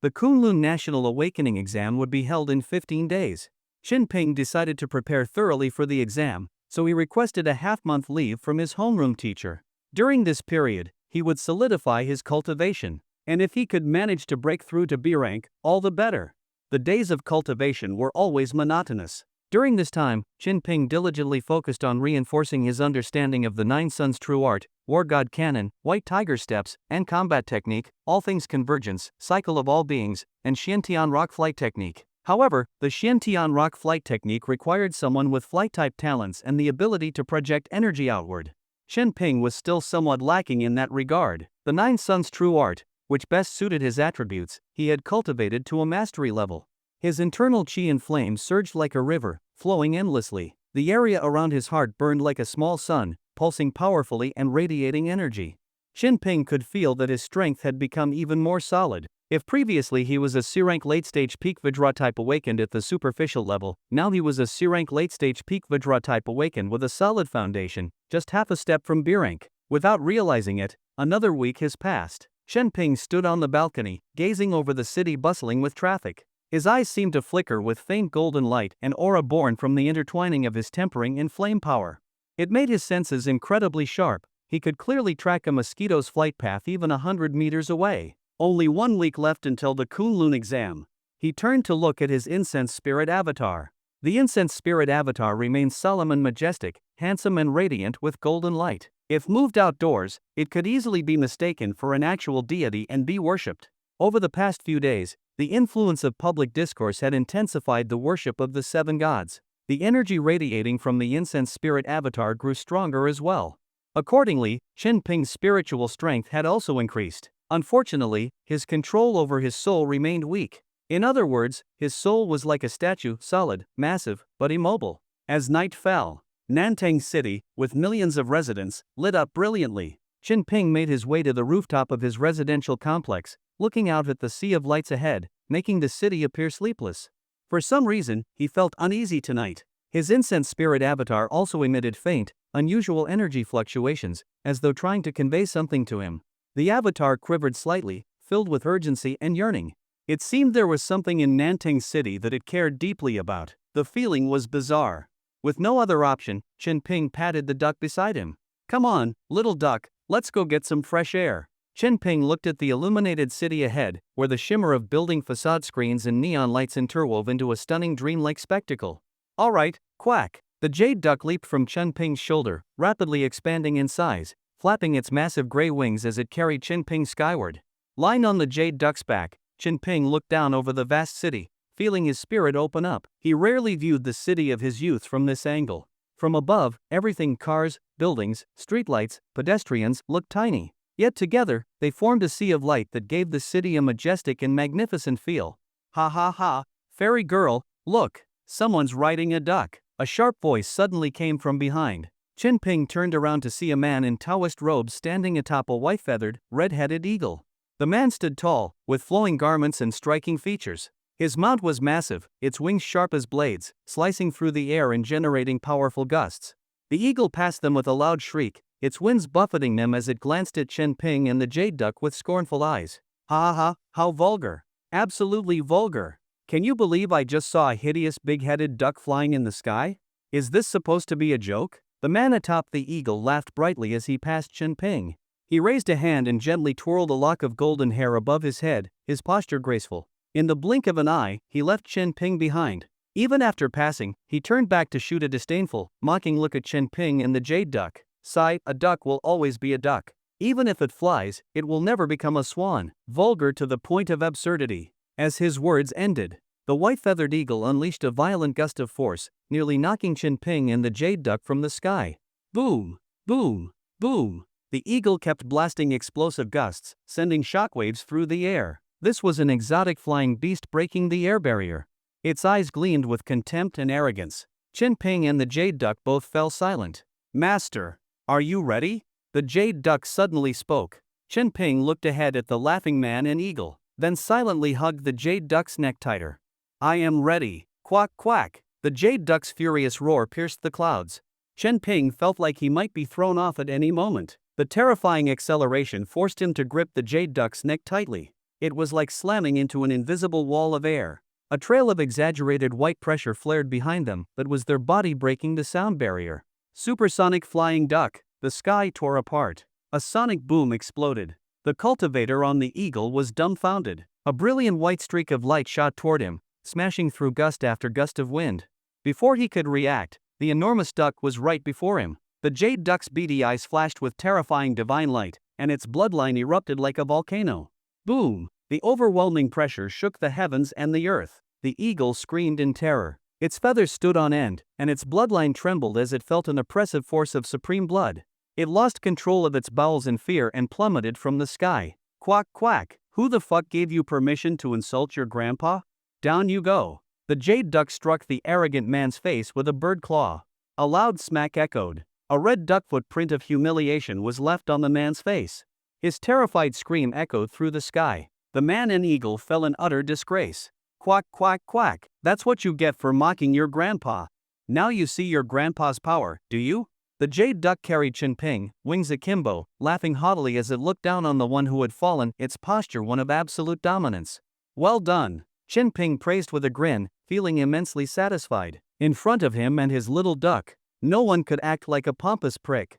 The Kunlun National Awakening exam would be held in 15 days. Qinping decided to prepare thoroughly for the exam, so he requested a half-month leave from his homeroom teacher. During this period, he would solidify his cultivation, and if he could manage to break through to B rank, all the better. The days of cultivation were always monotonous. During this time, Qinping diligently focused on reinforcing his understanding of the Nine Suns True Art, War God Canon, White Tiger Steps, and Combat Technique, All Things Convergence, Cycle of All Beings, and Xiantian Rock Flight Technique. However, the Xiantian Rock Flight Technique required someone with flight-type talents and the ability to project energy outward. Qinping was still somewhat lacking in that regard. The Nine Suns True Art, which best suited his attributes, he had cultivated to a mastery level. His internal qi and flame surged like a river, flowing endlessly. The area around his heart burned like a small sun, pulsing powerfully and radiating energy. Qinping could feel that his strength had become even more solid. If previously he was a C-rank late-stage peak Vajra type awakened at the superficial level, now he was a C-rank late-stage peak Vajra type awakened with a solid foundation, just half a step from B rank. Without realizing it, another week has passed. Qinping stood on the balcony, gazing over the city bustling with traffic. His eyes seemed to flicker with faint golden light and aura born from the intertwining of his tempering and flame power. It made his senses incredibly sharp. He could clearly track a mosquito's flight path even 100 meters away. Only 1 week left until the Kunlun exam. He turned to look at his incense spirit avatar. The incense spirit avatar remained solemn and majestic, handsome and radiant with golden light. If moved outdoors, it could easily be mistaken for an actual deity and be worshipped. Over the past few days, the influence of public discourse had intensified the worship of the seven gods. The energy radiating from the incense spirit avatar grew stronger as well. Accordingly, Qinping's spiritual strength had also increased. Unfortunately, his control over his soul remained weak. In other words, his soul was like a statue, solid, massive, but immobile. As night fell, Nantang City, with millions of residents, lit up brilliantly. Qinping made his way to the rooftop of his residential complex, looking out at the sea of lights ahead, making the city appear sleepless. For some reason, he felt uneasy tonight. His incense spirit avatar also emitted faint, unusual energy fluctuations, as though trying to convey something to him. The avatar quivered slightly, filled with urgency and yearning. It seemed there was something in Nantang City that it cared deeply about. The feeling was bizarre. With no other option, Qinping patted the duck beside him. "Come on, little duck, let's go get some fresh air." Qinping looked at the illuminated city ahead, where the shimmer of building facade screens and neon lights interwove into a stunning dreamlike spectacle. "All right, quack." The jade duck leaped from Qinping's shoulder, rapidly expanding in size, flapping its massive gray wings as it carried Qinping skyward. Lying on the jade duck's back, Qinping looked down over the vast city, feeling his spirit open up. He rarely viewed the city of his youth from this angle. From above, everything cars, buildings, streetlights, pedestrians looked tiny. Yet together, they formed a sea of light that gave the city a majestic and magnificent feel. "Ha ha ha, fairy girl, look, someone's riding a duck." A sharp voice suddenly came from behind. Qinping turned around to see a man in Taoist robes standing atop a white-feathered, red-headed eagle. The man stood tall, with flowing garments and striking features. His mount was massive, its wings sharp as blades, slicing through the air and generating powerful gusts. The eagle passed them with a loud shriek, its winds buffeting them as it glanced at Qinping and the jade duck with scornful eyes. "Ha ha ha, how vulgar. Absolutely vulgar. Can you believe I just saw a hideous big-headed duck flying in the sky? Is this supposed to be a joke?" The man atop the eagle laughed brightly as he passed Qinping. He raised a hand and gently twirled a lock of golden hair above his head, his posture graceful. In the blink of an eye, he left Qinping behind. Even after passing, he turned back to shoot a disdainful, mocking look at Qinping and the jade duck. Sigh, a duck will always be a duck. Even if it flies, it will never become a swan. Vulgar to the point of absurdity. As his words ended, The white-feathered eagle unleashed a violent gust of force, nearly knocking Chin Ping and the jade duck from the sky. Boom! Boom! Boom! The eagle kept blasting explosive gusts, sending shockwaves through the air. This was an exotic flying beast breaking the air barrier. Its eyes gleamed with contempt and arrogance. Chin Ping and the jade duck both fell silent. Master, are you ready? The jade duck suddenly spoke. Chin Ping looked ahead at the laughing man and eagle, then silently hugged the jade duck's neck tighter. I am ready. Quack quack. The jade duck's furious roar pierced the clouds. Chin Ping felt like he might be thrown off at any moment. The terrifying acceleration forced him to grip the jade duck's neck tightly. It was like slamming into an invisible wall of air. A trail of exaggerated white pressure flared behind them, but was their body breaking the sound barrier. Supersonic flying duck. The sky tore apart. A sonic boom exploded. The cultivator on the eagle was dumbfounded. A brilliant white streak of light shot toward him, smashing through gust after gust of wind. Before he could react, the enormous duck was right before him. The jade duck's beady eyes flashed with terrifying divine light, and its bloodline erupted like a volcano. Boom! The overwhelming pressure shook the heavens and the earth. The eagle screamed in terror. Its feathers stood on end, and its bloodline trembled as it felt an oppressive force of supreme blood. It lost control of its bowels in fear and plummeted from the sky. Quack quack! Who the fuck gave you permission to insult your grandpa? Down you go. The jade duck struck the arrogant man's face with a bird claw. A loud smack echoed. A red duck footprint of humiliation was left on the man's face. His terrified scream echoed through the sky. The man and eagle fell in utter disgrace. Quack quack quack, that's what you get for mocking your grandpa. Now you see your grandpa's power, do you? The jade duck carried Chin Ping, wings akimbo, laughing haughtily as it looked down on the one who had fallen, its posture one of absolute dominance. Well done, Chin Ping praised with a grin, feeling immensely satisfied. In front of him and his little duck, no one could act like a pompous prick.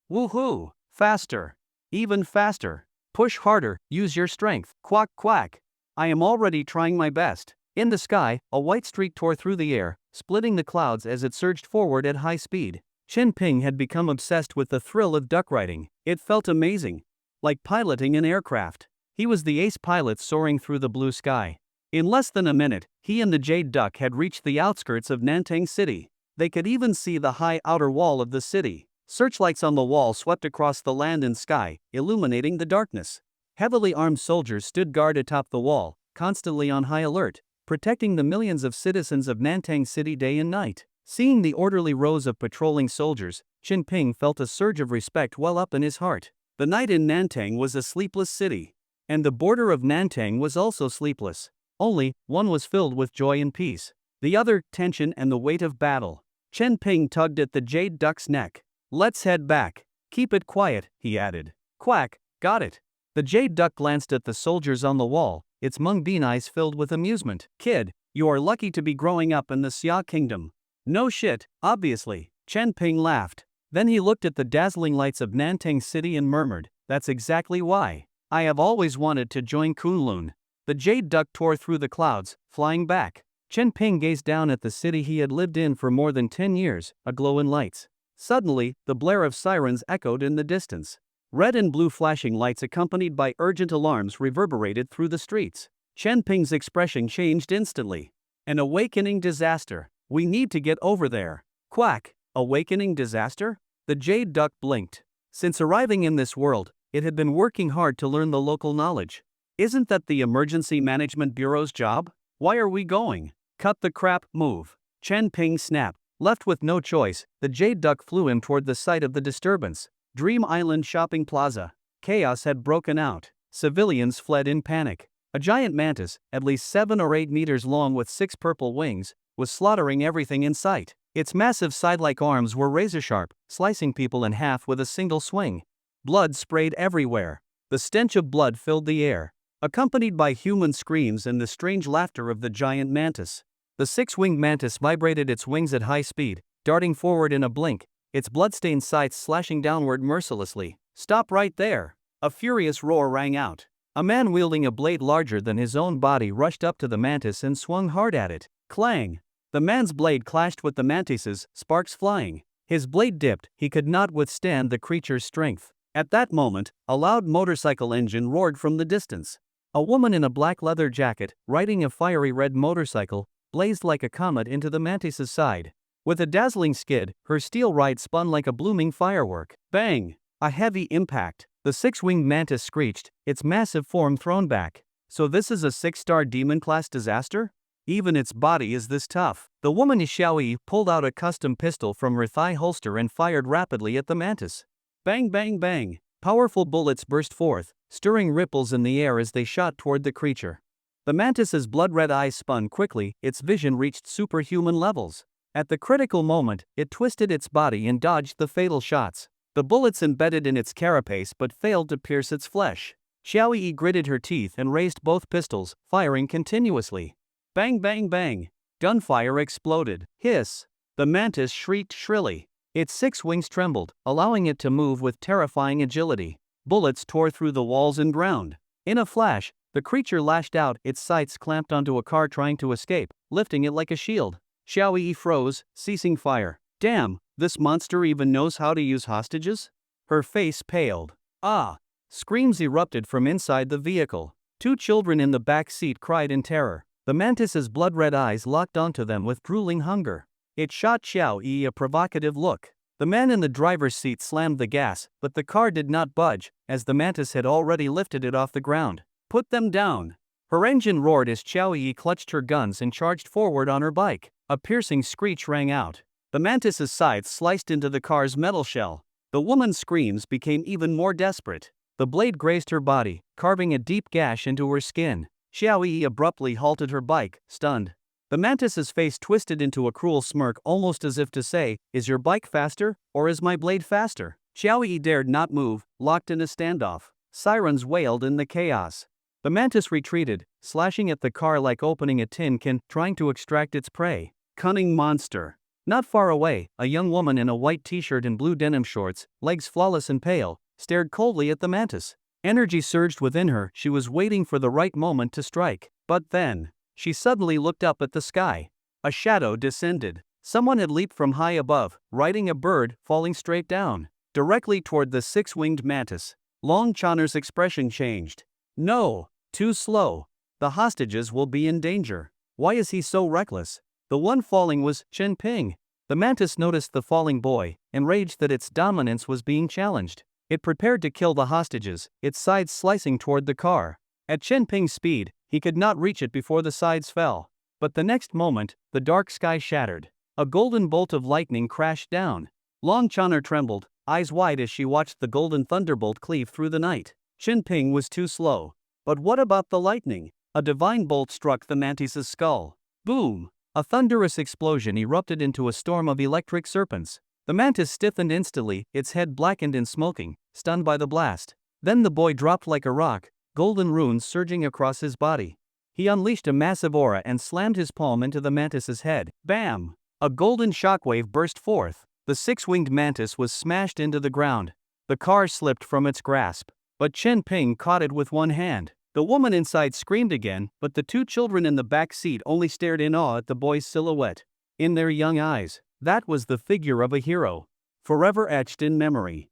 Woohoo! Faster! Even faster! Push harder, use your strength. Quack quack! I am already trying my best. In the sky, a white streak tore through the air, splitting the clouds as it surged forward at high speed. Chin Ping had become obsessed with the thrill of duck riding. It felt amazing. Like piloting an aircraft. He was the ace pilot soaring through the blue sky. In less than a minute, he and the jade duck had reached the outskirts of Nantang City. They could even see the high outer wall of the city. Searchlights on the wall swept across the land and sky, illuminating the darkness. Heavily armed soldiers stood guard atop the wall, constantly on high alert, protecting the millions of citizens of Nantang City day and night. Seeing the orderly rows of patrolling soldiers, Chin Ping felt a surge of respect well up in his heart. The night in Nantang was a sleepless city. And the border of Nantang was also sleepless. Only, one was filled with joy and peace. The other, tension and the weight of battle. Chin Ping tugged at the jade duck's neck. Let's head back. Keep it quiet, he added. Quack, got it. The jade duck glanced at the soldiers on the wall, its mung bean eyes filled with amusement. Kid, you are lucky to be growing up in the Xia Kingdom. No shit, obviously, Chin Ping laughed. Then he looked at the dazzling lights of Nantang City and murmured, that's exactly why. I have always wanted to join Kunlun. The jade duck tore through the clouds, flying back. Chin Ping gazed down at the city he had lived in for more than 10 years, aglow in lights. Suddenly, the blare of sirens echoed in the distance. Red and blue flashing lights accompanied by urgent alarms reverberated through the streets. Chin Ping's expression changed instantly. An awakening disaster. We need to get over there. Quack, awakening disaster? The jade duck blinked. Since arriving in this world, it had been working hard to learn the local knowledge. Isn't that the Emergency Management Bureau's job? Why are we going? Cut the crap, move. Chin Ping snapped. Left with no choice, the jade duck flew him toward the site of the disturbance. Dream Island Shopping Plaza. Chaos had broken out. Civilians fled in panic. A giant mantis, at least 7 or 8 meters long with 6 purple wings, was slaughtering everything in sight. Its massive side-like arms were razor-sharp, slicing people in half with a single swing. Blood sprayed everywhere. The stench of blood filled the air, accompanied by human screams and the strange laughter of the giant mantis. The 6-winged mantis vibrated its wings at high speed, darting forward in a blink, its blood-stained sights slashing downward mercilessly. Stop right there! A furious roar rang out. A man wielding a blade larger than his own body rushed up to the mantis and swung hard at it. Clang! The man's blade clashed with the mantis's, sparks flying. His blade dipped, he could not withstand the creature's strength. At that moment, a loud motorcycle engine roared from the distance. A woman in a black leather jacket, riding a fiery red motorcycle, blazed like a comet into the mantis's side. With a dazzling skid, her steel ride spun like a blooming firework. Bang! A heavy impact. The six-winged mantis screeched, its massive form thrown back. So this is a 6-star demon-class disaster? Even its body is this tough. The woman Xiaoyi pulled out a custom pistol from her thigh holster and fired rapidly at the mantis. Bang bang bang! Powerful bullets burst forth, stirring ripples in the air as they shot toward the creature. The mantis's blood-red eyes spun quickly, its vision reached superhuman levels. At the critical moment, it twisted its body and dodged the fatal shots. The bullets embedded in its carapace but failed to pierce its flesh. Xiaoyi gritted her teeth and raised both pistols, firing continuously. Bang bang bang! Gunfire exploded. Hiss! The mantis shrieked shrilly. Its 6 wings trembled, allowing it to move with terrifying agility. Bullets tore through the walls and ground. In a flash, the creature lashed out, its sights clamped onto a car trying to escape, lifting it like a shield. Xiaoyi froze, ceasing fire. Damn, this monster even knows how to use hostages? Her face paled. Ah! Screams erupted from inside the vehicle. 2 children in the back seat cried in terror. The mantis's blood-red eyes locked onto them with drooling hunger. It shot Xiaoyi a provocative look. The man in the driver's seat slammed the gas, but the car did not budge, as the mantis had already lifted it off the ground. Put them down! Her engine roared as Xiaoyi clutched her guns and charged forward on her bike. A piercing screech rang out. The mantis's scythe sliced into the car's metal shell. The woman's screams became even more desperate. The blade grazed her body, carving a deep gash into her skin. Xiaoyi abruptly halted her bike, stunned. The mantis's face twisted into a cruel smirk, almost as if to say, "Is your bike faster, or is my blade faster?" Xiaoyi dared not move, locked in a standoff. Sirens wailed in the chaos. The mantis retreated, slashing at the car like opening a tin can, trying to extract its prey. Cunning monster. Not far away, a young woman in a white t-shirt and blue denim shorts, legs flawless and pale, stared coldly at the mantis. Energy surged within her, she was waiting for the right moment to strike. But then, she suddenly looked up at the sky. A shadow descended. Someone had leaped from high above, riding a bird, falling straight down, directly toward the 6-winged mantis. Long Channer's expression changed. No, too slow. The hostages will be in danger. Why is he so reckless? The one falling was Chen Ping. The mantis noticed the falling boy, enraged that its dominance was being challenged. It prepared to kill the hostages, its sides slicing toward the car. At Chen Ping's speed, he could not reach it before the sides fell. But the next moment, the dark sky shattered. A golden bolt of lightning crashed down. Long Channer trembled, eyes wide as she watched the golden thunderbolt cleave through the night. Chen Ping was too slow. But what about the lightning? A divine bolt struck the mantis's skull. Boom! A thunderous explosion erupted into a storm of electric serpents. The mantis stiffened instantly, its head blackened and smoking, stunned by the blast. Then the boy dropped like a rock, golden runes surging across his body. He unleashed a massive aura and slammed his palm into the mantis's head. Bam! A golden shockwave burst forth. The 6-winged mantis was smashed into the ground. The car slipped from its grasp. But Chen Ping caught it with one hand. The woman inside screamed again, but the 2 children in the back seat only stared in awe at the boy's silhouette. In their young eyes, that was the figure of a hero, forever etched in memory.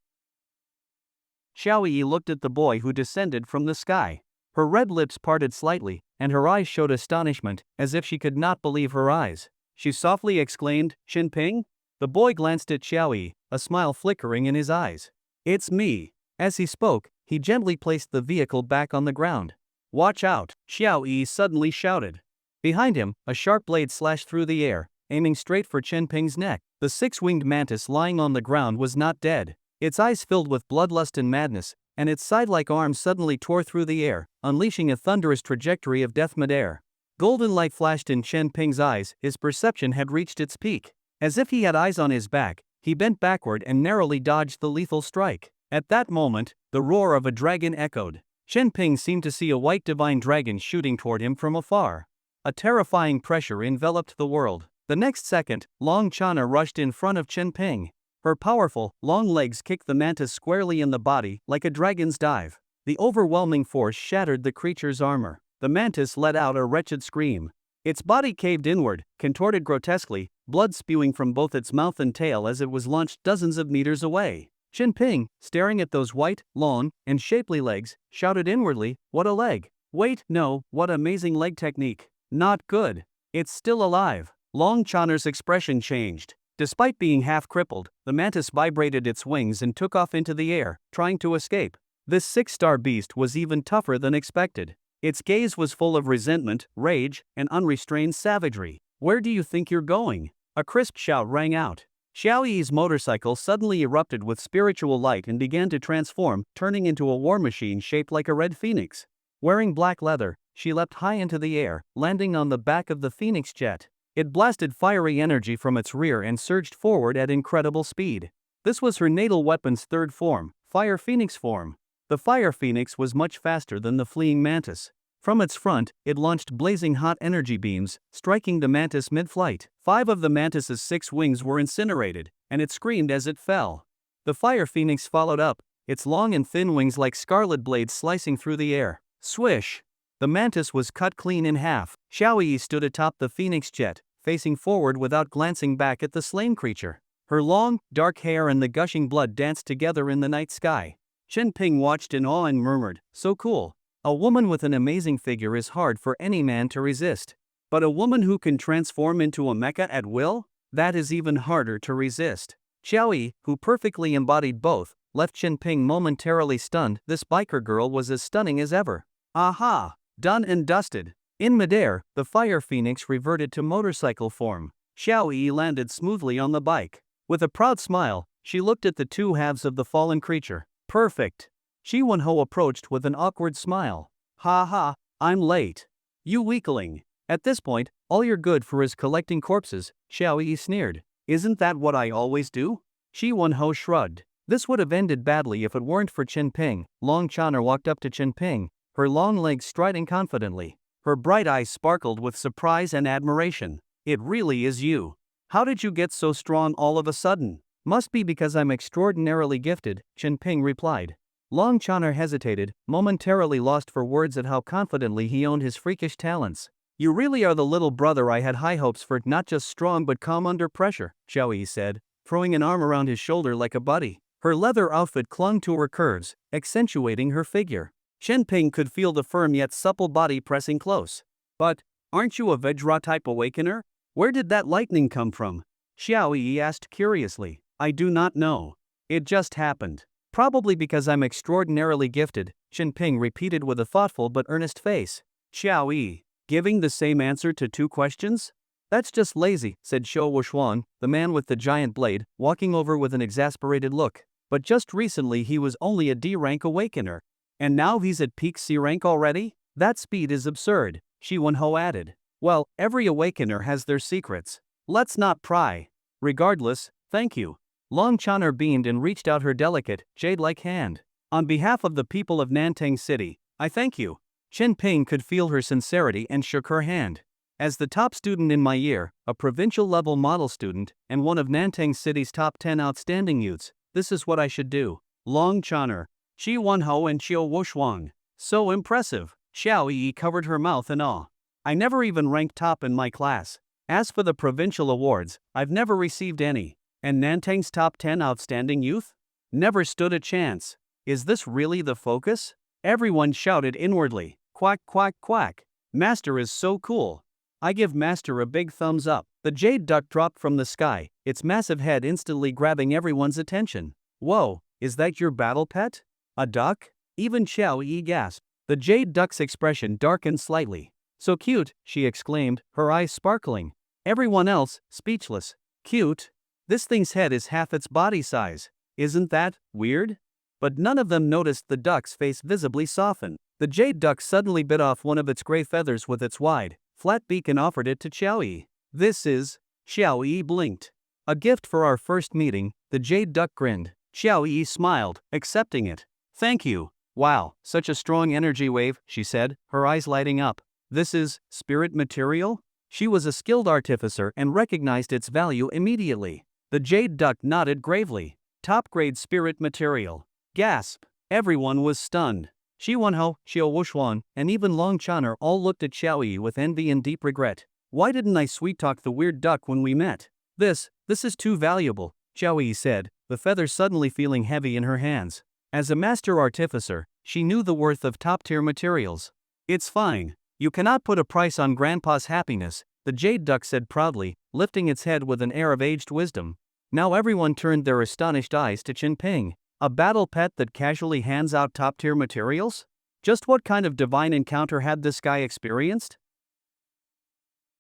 Xiaoyi looked at the boy who descended from the sky. Her red lips parted slightly, and her eyes showed astonishment, as if she could not believe her eyes. She softly exclaimed, "Chen Ping?" The boy glanced at Xiaoyi, a smile flickering in his eyes. "It's me." As he spoke, he gently placed the vehicle back on the ground. "Watch out!" Xiaoyi suddenly shouted. Behind him, a sharp blade slashed through the air, aiming straight for Chen Ping's neck. The 6-winged mantis lying on the ground was not dead. Its eyes filled with bloodlust and madness, and its side-like arms suddenly tore through the air, unleashing a thunderous trajectory of death midair. Golden light flashed in Chen Ping's eyes, his perception had reached its peak. As if he had eyes on his back, he bent backward and narrowly dodged the lethal strike. At that moment, the roar of a dragon echoed. Chen Ping seemed to see a white divine dragon shooting toward him from afar. A terrifying pressure enveloped the world. The next second, Long Channer rushed in front of Chen Ping. Her powerful, long legs kicked the mantis squarely in the body like a dragon's dive. The overwhelming force shattered the creature's armor. The mantis let out a wretched scream. Its body caved inward, contorted grotesquely, blood spewing from both its mouth and tail as it was launched dozens of meters away. Chen Ping, staring at those white, long, and shapely legs, shouted inwardly, "What a leg! Wait, no, what amazing leg technique. Not good. It's still alive. Long Channer's expression changed. Despite being half crippled, the mantis vibrated its wings and took off into the air, trying to escape. This six-star beast was even tougher than expected. Its gaze was full of resentment, rage, and unrestrained savagery. Where do you think you're going? A crisp shout rang out. Xiao Yi's motorcycle suddenly erupted with spiritual light and began to transform, turning into a war machine shaped like a red phoenix. Wearing black leather, she leapt high into the air, landing on the back of the phoenix jet. It blasted fiery energy from its rear and surged forward at incredible speed. This was her natal weapon's third form, Fire Phoenix form. The Fire Phoenix was much faster than the fleeing mantis. From its front, it launched blazing hot energy beams, striking the mantis mid-flight. 5 of the mantis's 6 wings were incinerated, and it screamed as it fell. The Fire Phoenix followed up, its long and thin wings like scarlet blades slicing through the air. Swish! The mantis was cut clean in half. Xiao Yi stood atop the phoenix jet, facing forward without glancing back at the slain creature. Her long, dark hair and the gushing blood danced together in the night sky. Chen Ping watched in awe and murmured, "So cool. A woman with an amazing figure is hard for any man to resist. But a woman who can transform into a mecha at will? That is even harder to resist." Xiao Yi, who perfectly embodied both, left Chen Ping momentarily stunned. This biker girl was as stunning as ever. Aha! Done and dusted. In midair, the Fire Phoenix reverted to motorcycle form. Xiao Yi landed smoothly on the bike. With a proud smile, she looked at the two halves of the fallen creature. Perfect. Shi Wenho approached with an awkward smile. Ha ha, I'm late. You weakling. At this point, all you're good for is collecting corpses, Xiao Yi sneered. Isn't that what I always do? Shi Wenho shrugged. This would have ended badly if it weren't for Chen Ping. Long Channer walked up to Chen Ping, her long legs striding confidently. Her bright eyes sparkled with surprise and admiration. It really is you. How did you get so strong all of a sudden? Must be because I'm extraordinarily gifted, Chen Ping replied. Long Channer hesitated, momentarily lost for words at how confidently he owned his freakish talents. You really are the little brother I had high hopes for, not just strong but calm under pressure, Xiao Yi said, throwing an arm around his shoulder like a buddy. Her leather outfit clung to her curves, accentuating her figure. Chen Ping could feel the firm yet supple body pressing close. But, aren't you a Vajra-type awakener? Where did that lightning come from? Xiao Yi asked curiously. I do not know. It just happened. Probably because I'm extraordinarily gifted, Chen Ping repeated with a thoughtful but earnest face. Xiao Yi, giving the same answer to 2 questions? That's just lazy, said Shou Wuxuan, the man with the giant blade, walking over with an exasperated look. But just recently he was only a D-rank awakener. And now he's at peak C-rank already? That speed is absurd, Shi Wenho added. Well, every awakener has their secrets. Let's not pry. Regardless, thank you. Long Channer beamed and reached out her delicate, jade-like hand. On behalf of the people of Nantang City, I thank you. Chen Ping could feel her sincerity and shook her hand. As the top student in my year, a provincial-level model student, and one of Nantang City's top 10 outstanding youths, this is what I should do. Long Channer, Shi Wenho and Xiu Wuxuang. So impressive. Xiao Yi covered her mouth in awe. I never even ranked top in my class. As for the provincial awards, I've never received any. And Nantang's top 10 outstanding youth? Never stood a chance. Is this really the focus? Everyone shouted inwardly. Quack quack quack. Master is so cool. I give Master a big thumbs up. The jade duck dropped from the sky, its massive head instantly grabbing everyone's attention. Whoa, is that your battle pet? A duck? Even Xiao Yi gasped. The jade duck's expression darkened slightly. So cute, she exclaimed, her eyes sparkling. Everyone else, speechless. Cute? This thing's head is half its body size. Isn't that weird? But none of them noticed the duck's face visibly soften. The jade duck suddenly bit off one of its gray feathers with its wide, flat beak and offered it to Xiao Yi. This is... Xiao Yi blinked. A gift for our first meeting, the jade duck grinned. Xiao Yi smiled, accepting it. Thank you. Wow, such a strong energy wave, she said, her eyes lighting up. This is spirit material? She was a skilled artificer and recognized its value immediately. The jade duck nodded gravely. Top-grade spirit material. Gasp. Everyone was stunned. Shi Wenho, Xiu Wuxuan, and even Long Channer all looked at Xiao Yi with envy and deep regret. Why didn't I sweet-talk the weird duck when we met? This is too valuable, Xiao Yi said, the feather suddenly feeling heavy in her hands. As a master artificer, she knew the worth of top-tier materials. It's fine. You cannot put a price on Grandpa's happiness, the jade duck said proudly, lifting its head with an air of aged wisdom. Now everyone turned their astonished eyes to Chin Ping. A battle pet that casually hands out top-tier materials? Just what kind of divine encounter had this guy experienced?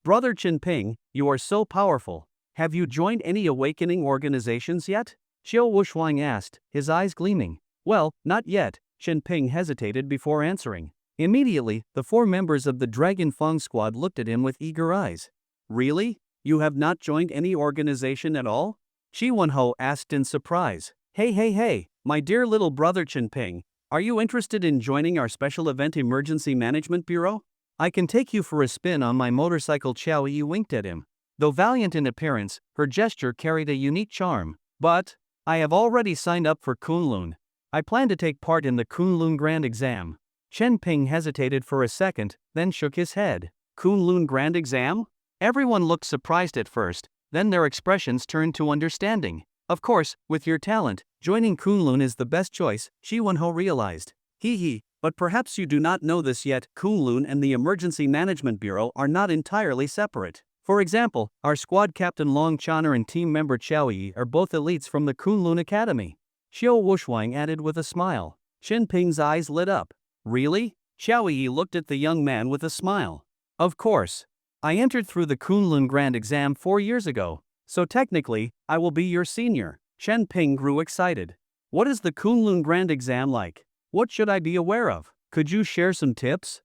Brother Chin Ping, you are so powerful. Have you joined any awakening organizations yet? Xiao Wushuang asked, his eyes gleaming. Well, not yet, Chin Ping hesitated before answering. Immediately, the 4 members of the Dragon Feng squad looked at him with eager eyes. Really? You have not joined any organization at all? Shi Wenho asked in surprise. Hey, my dear little brother Chin Ping, are you interested in joining our special event emergency management bureau? I can take you for a spin on my motorcycle. Xiao Yi winked at him. Though valiant in appearance, her gesture carried a unique charm. But I have already signed up for Kunlun. I plan to take part in the Kunlun Grand Exam. Chen Ping hesitated for a second, then shook his head. Kunlun Grand Exam? Everyone looked surprised at first, then their expressions turned to understanding. Of course, with your talent, joining Kunlun is the best choice, Shi Wenho realized. But perhaps you do not know this yet, Kunlun and the Emergency Management Bureau are not entirely separate. For example, our squad captain Long Chaner and team member Xiao Yi are both elites from the Kunlun Academy. Xiao Wushuang added with a smile. Shin Ping's eyes lit up. Really? Xiao Yi looked at the young man with a smile. Of course. I entered through the Kunlun Grand Exam 4 years ago. So technically, I will be your senior. Shen Ping grew excited. What is the Kunlun Grand Exam like? What should I be aware of? Could you share some tips?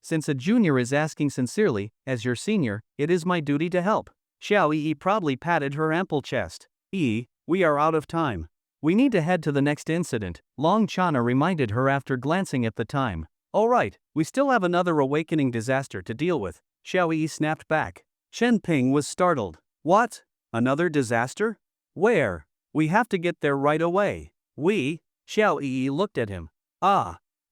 Since a junior is asking sincerely, as your senior, it is my duty to help. Xiao Yi proudly patted her ample chest. We are out of time. We need to head to the next incident, Long Chana reminded her after glancing at the time. Alright, we still have another awakening disaster to deal with, Xiao Yi snapped back. Shen Ping was startled. What? Another disaster? Where? We have to get there right away. Xiao Yi looked at him.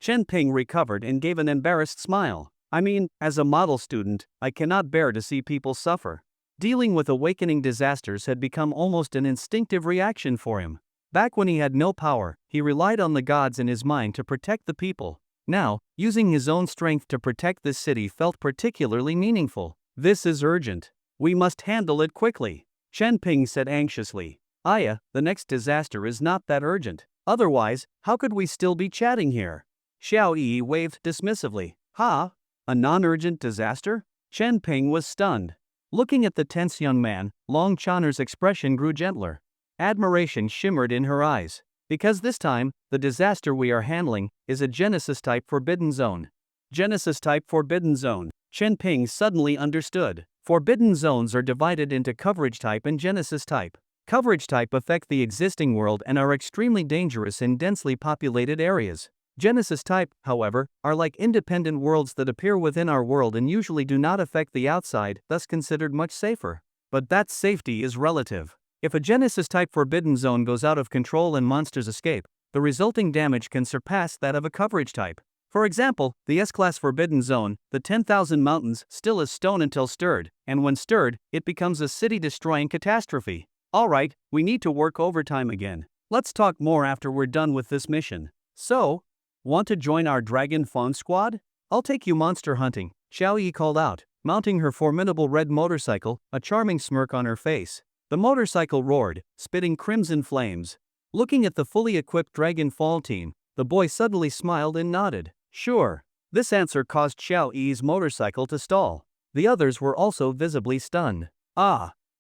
Chen Ping recovered and gave an embarrassed smile. I mean, as a model student, I cannot bear to see people suffer. Dealing with awakening disasters had become almost an instinctive reaction for him. Back when he had no power, he relied on the gods in his mind to protect the people. Now, using his own strength to protect this city felt particularly meaningful. This is urgent. We must handle it quickly, Chen Ping said anxiously. The next disaster is not that urgent. Otherwise, how could we still be chatting here? Xiao Yi waved dismissively. A non-urgent disaster? Chen Ping was stunned. Looking at the tense young man, Long Chaner's expression grew gentler. Admiration shimmered in her eyes. Because this time, the disaster we are handling is a Genesis-type forbidden zone. Genesis-type forbidden zone. Chen Ping suddenly understood. Forbidden zones are divided into coverage type and Genesis type. Coverage type affect the existing world and are extremely dangerous in densely populated areas. Genesis type, however, are like independent worlds that appear within our world and usually do not affect the outside, thus considered much safer. But that safety is relative. If a Genesis type forbidden zone goes out of control and monsters escape, the resulting damage can surpass that of a coverage type. For example, the S-Class Forbidden Zone, the 10,000 mountains, still is stone until stirred, and when stirred, it becomes a city-destroying catastrophe. Alright, we need to work overtime again. Let's talk more after we're done with this mission. So, want to join our Dragon Feng squad? I'll take you monster hunting, Xiao Yi called out, mounting her formidable red motorcycle, a charming smirk on her face. The motorcycle roared, spitting crimson flames. Looking at the fully equipped Dragon Fall team, the boy suddenly smiled and nodded. Sure. This answer caused Xiao Yi's motorcycle to stall. The others were also visibly stunned. I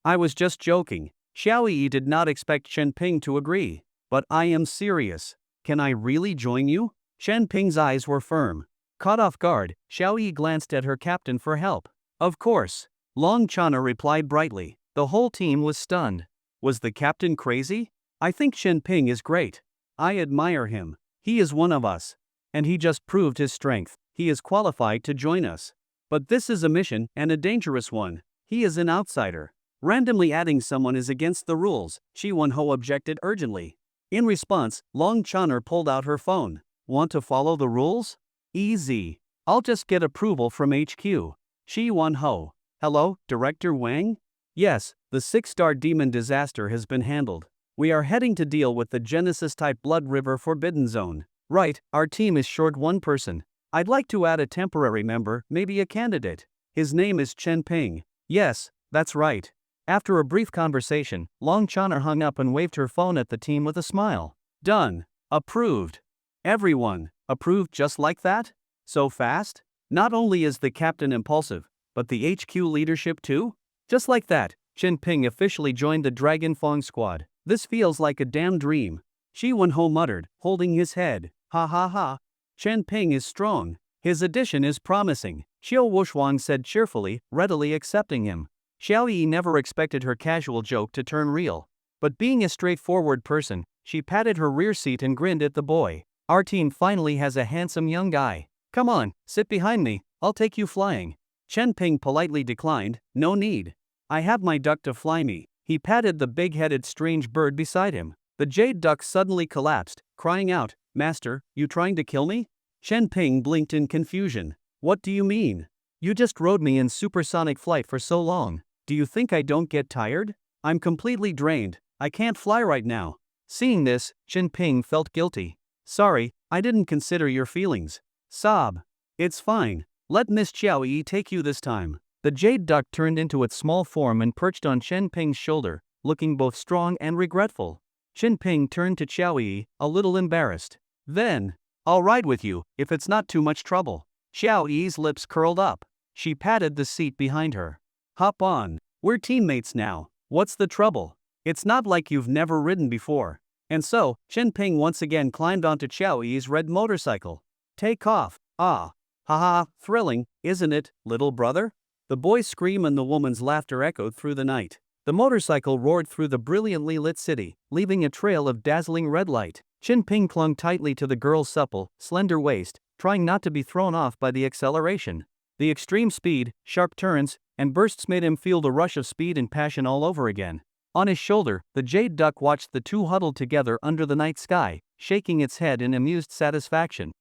was just joking. Xiao Yi did not expect Chen Ping to agree. But I am serious. Can I really join you? Chen Ping's eyes were firm. Caught off guard, Xiao Yi glanced at her captain for help. Of course. Long Chana replied brightly. The whole team was stunned. Was the captain crazy? I think Chen Ping is great. I admire him. He is one of us. And he just proved his strength. He is qualified to join us. But this is a mission, and a dangerous one. He is an outsider. Randomly adding someone is against the rules, Shi Wenho objected urgently. In response, Long Chaner pulled out her phone. Want to follow the rules? Easy. I'll just get approval from HQ. Shi Wenho. Hello, Director Wang? Yes, the 6-star demon disaster has been handled. We are heading to deal with the Genesis-type Blood River Forbidden Zone. Right, our team is short one person. I'd like to add a temporary member, maybe a candidate. His name is Chen Ping. Yes, that's right. After a brief conversation, Long Chana hung up and waved her phone at the team with a smile. Done. Approved. Everyone, approved just like that? So fast? Not only is the captain impulsive, but the HQ leadership too? Just like that, Chen Ping officially joined the Dragon Fong squad. This feels like a damn dream. Shi Wenho muttered, holding his head. Ha ha ha. Chen Ping is strong. His addition is promising, Xiao Wuxuang said cheerfully, readily accepting him. Xiao Yi never expected her casual joke to turn real. But being a straightforward person, she patted her rear seat and grinned at the boy. Our team finally has a handsome young guy. Come on, sit behind me, I'll take you flying. Chen Ping politely declined, no need. I have my duck to fly me. He patted the big-headed strange bird beside him. The jade duck suddenly collapsed, crying out, Master, you trying to kill me? Chen Ping blinked in confusion. What do you mean? You just rode me in supersonic flight for so long. Do you think I don't get tired? I'm completely drained. I can't fly right now. Seeing this, Chen Ping felt guilty. Sorry, I didn't consider your feelings. Sob. It's fine. Let Miss Xiao Yi take you this time. The jade duck turned into its small form and perched on Chen Ping's shoulder, looking both strong and regretful. Chen Ping turned to Xiao Yi, a little embarrassed. Then, I'll ride with you, if it's not too much trouble. Xiao Yi's lips curled up. She patted the seat behind her. Hop on. We're teammates now. What's the trouble? It's not like you've never ridden before. And so, Chen Ping once again climbed onto Xiao Yi's red motorcycle. Take off. Ah. Haha, thrilling, isn't it, little brother? The boy's scream and the woman's laughter echoed through the night. The motorcycle roared through the brilliantly lit city, leaving a trail of dazzling red light. Chen Ping clung tightly to the girl's supple, slender waist, trying not to be thrown off by the acceleration. The extreme speed, sharp turns, and bursts made him feel the rush of speed and passion all over again. On his shoulder, the jade duck watched the two huddled together under the night sky, shaking its head in amused satisfaction.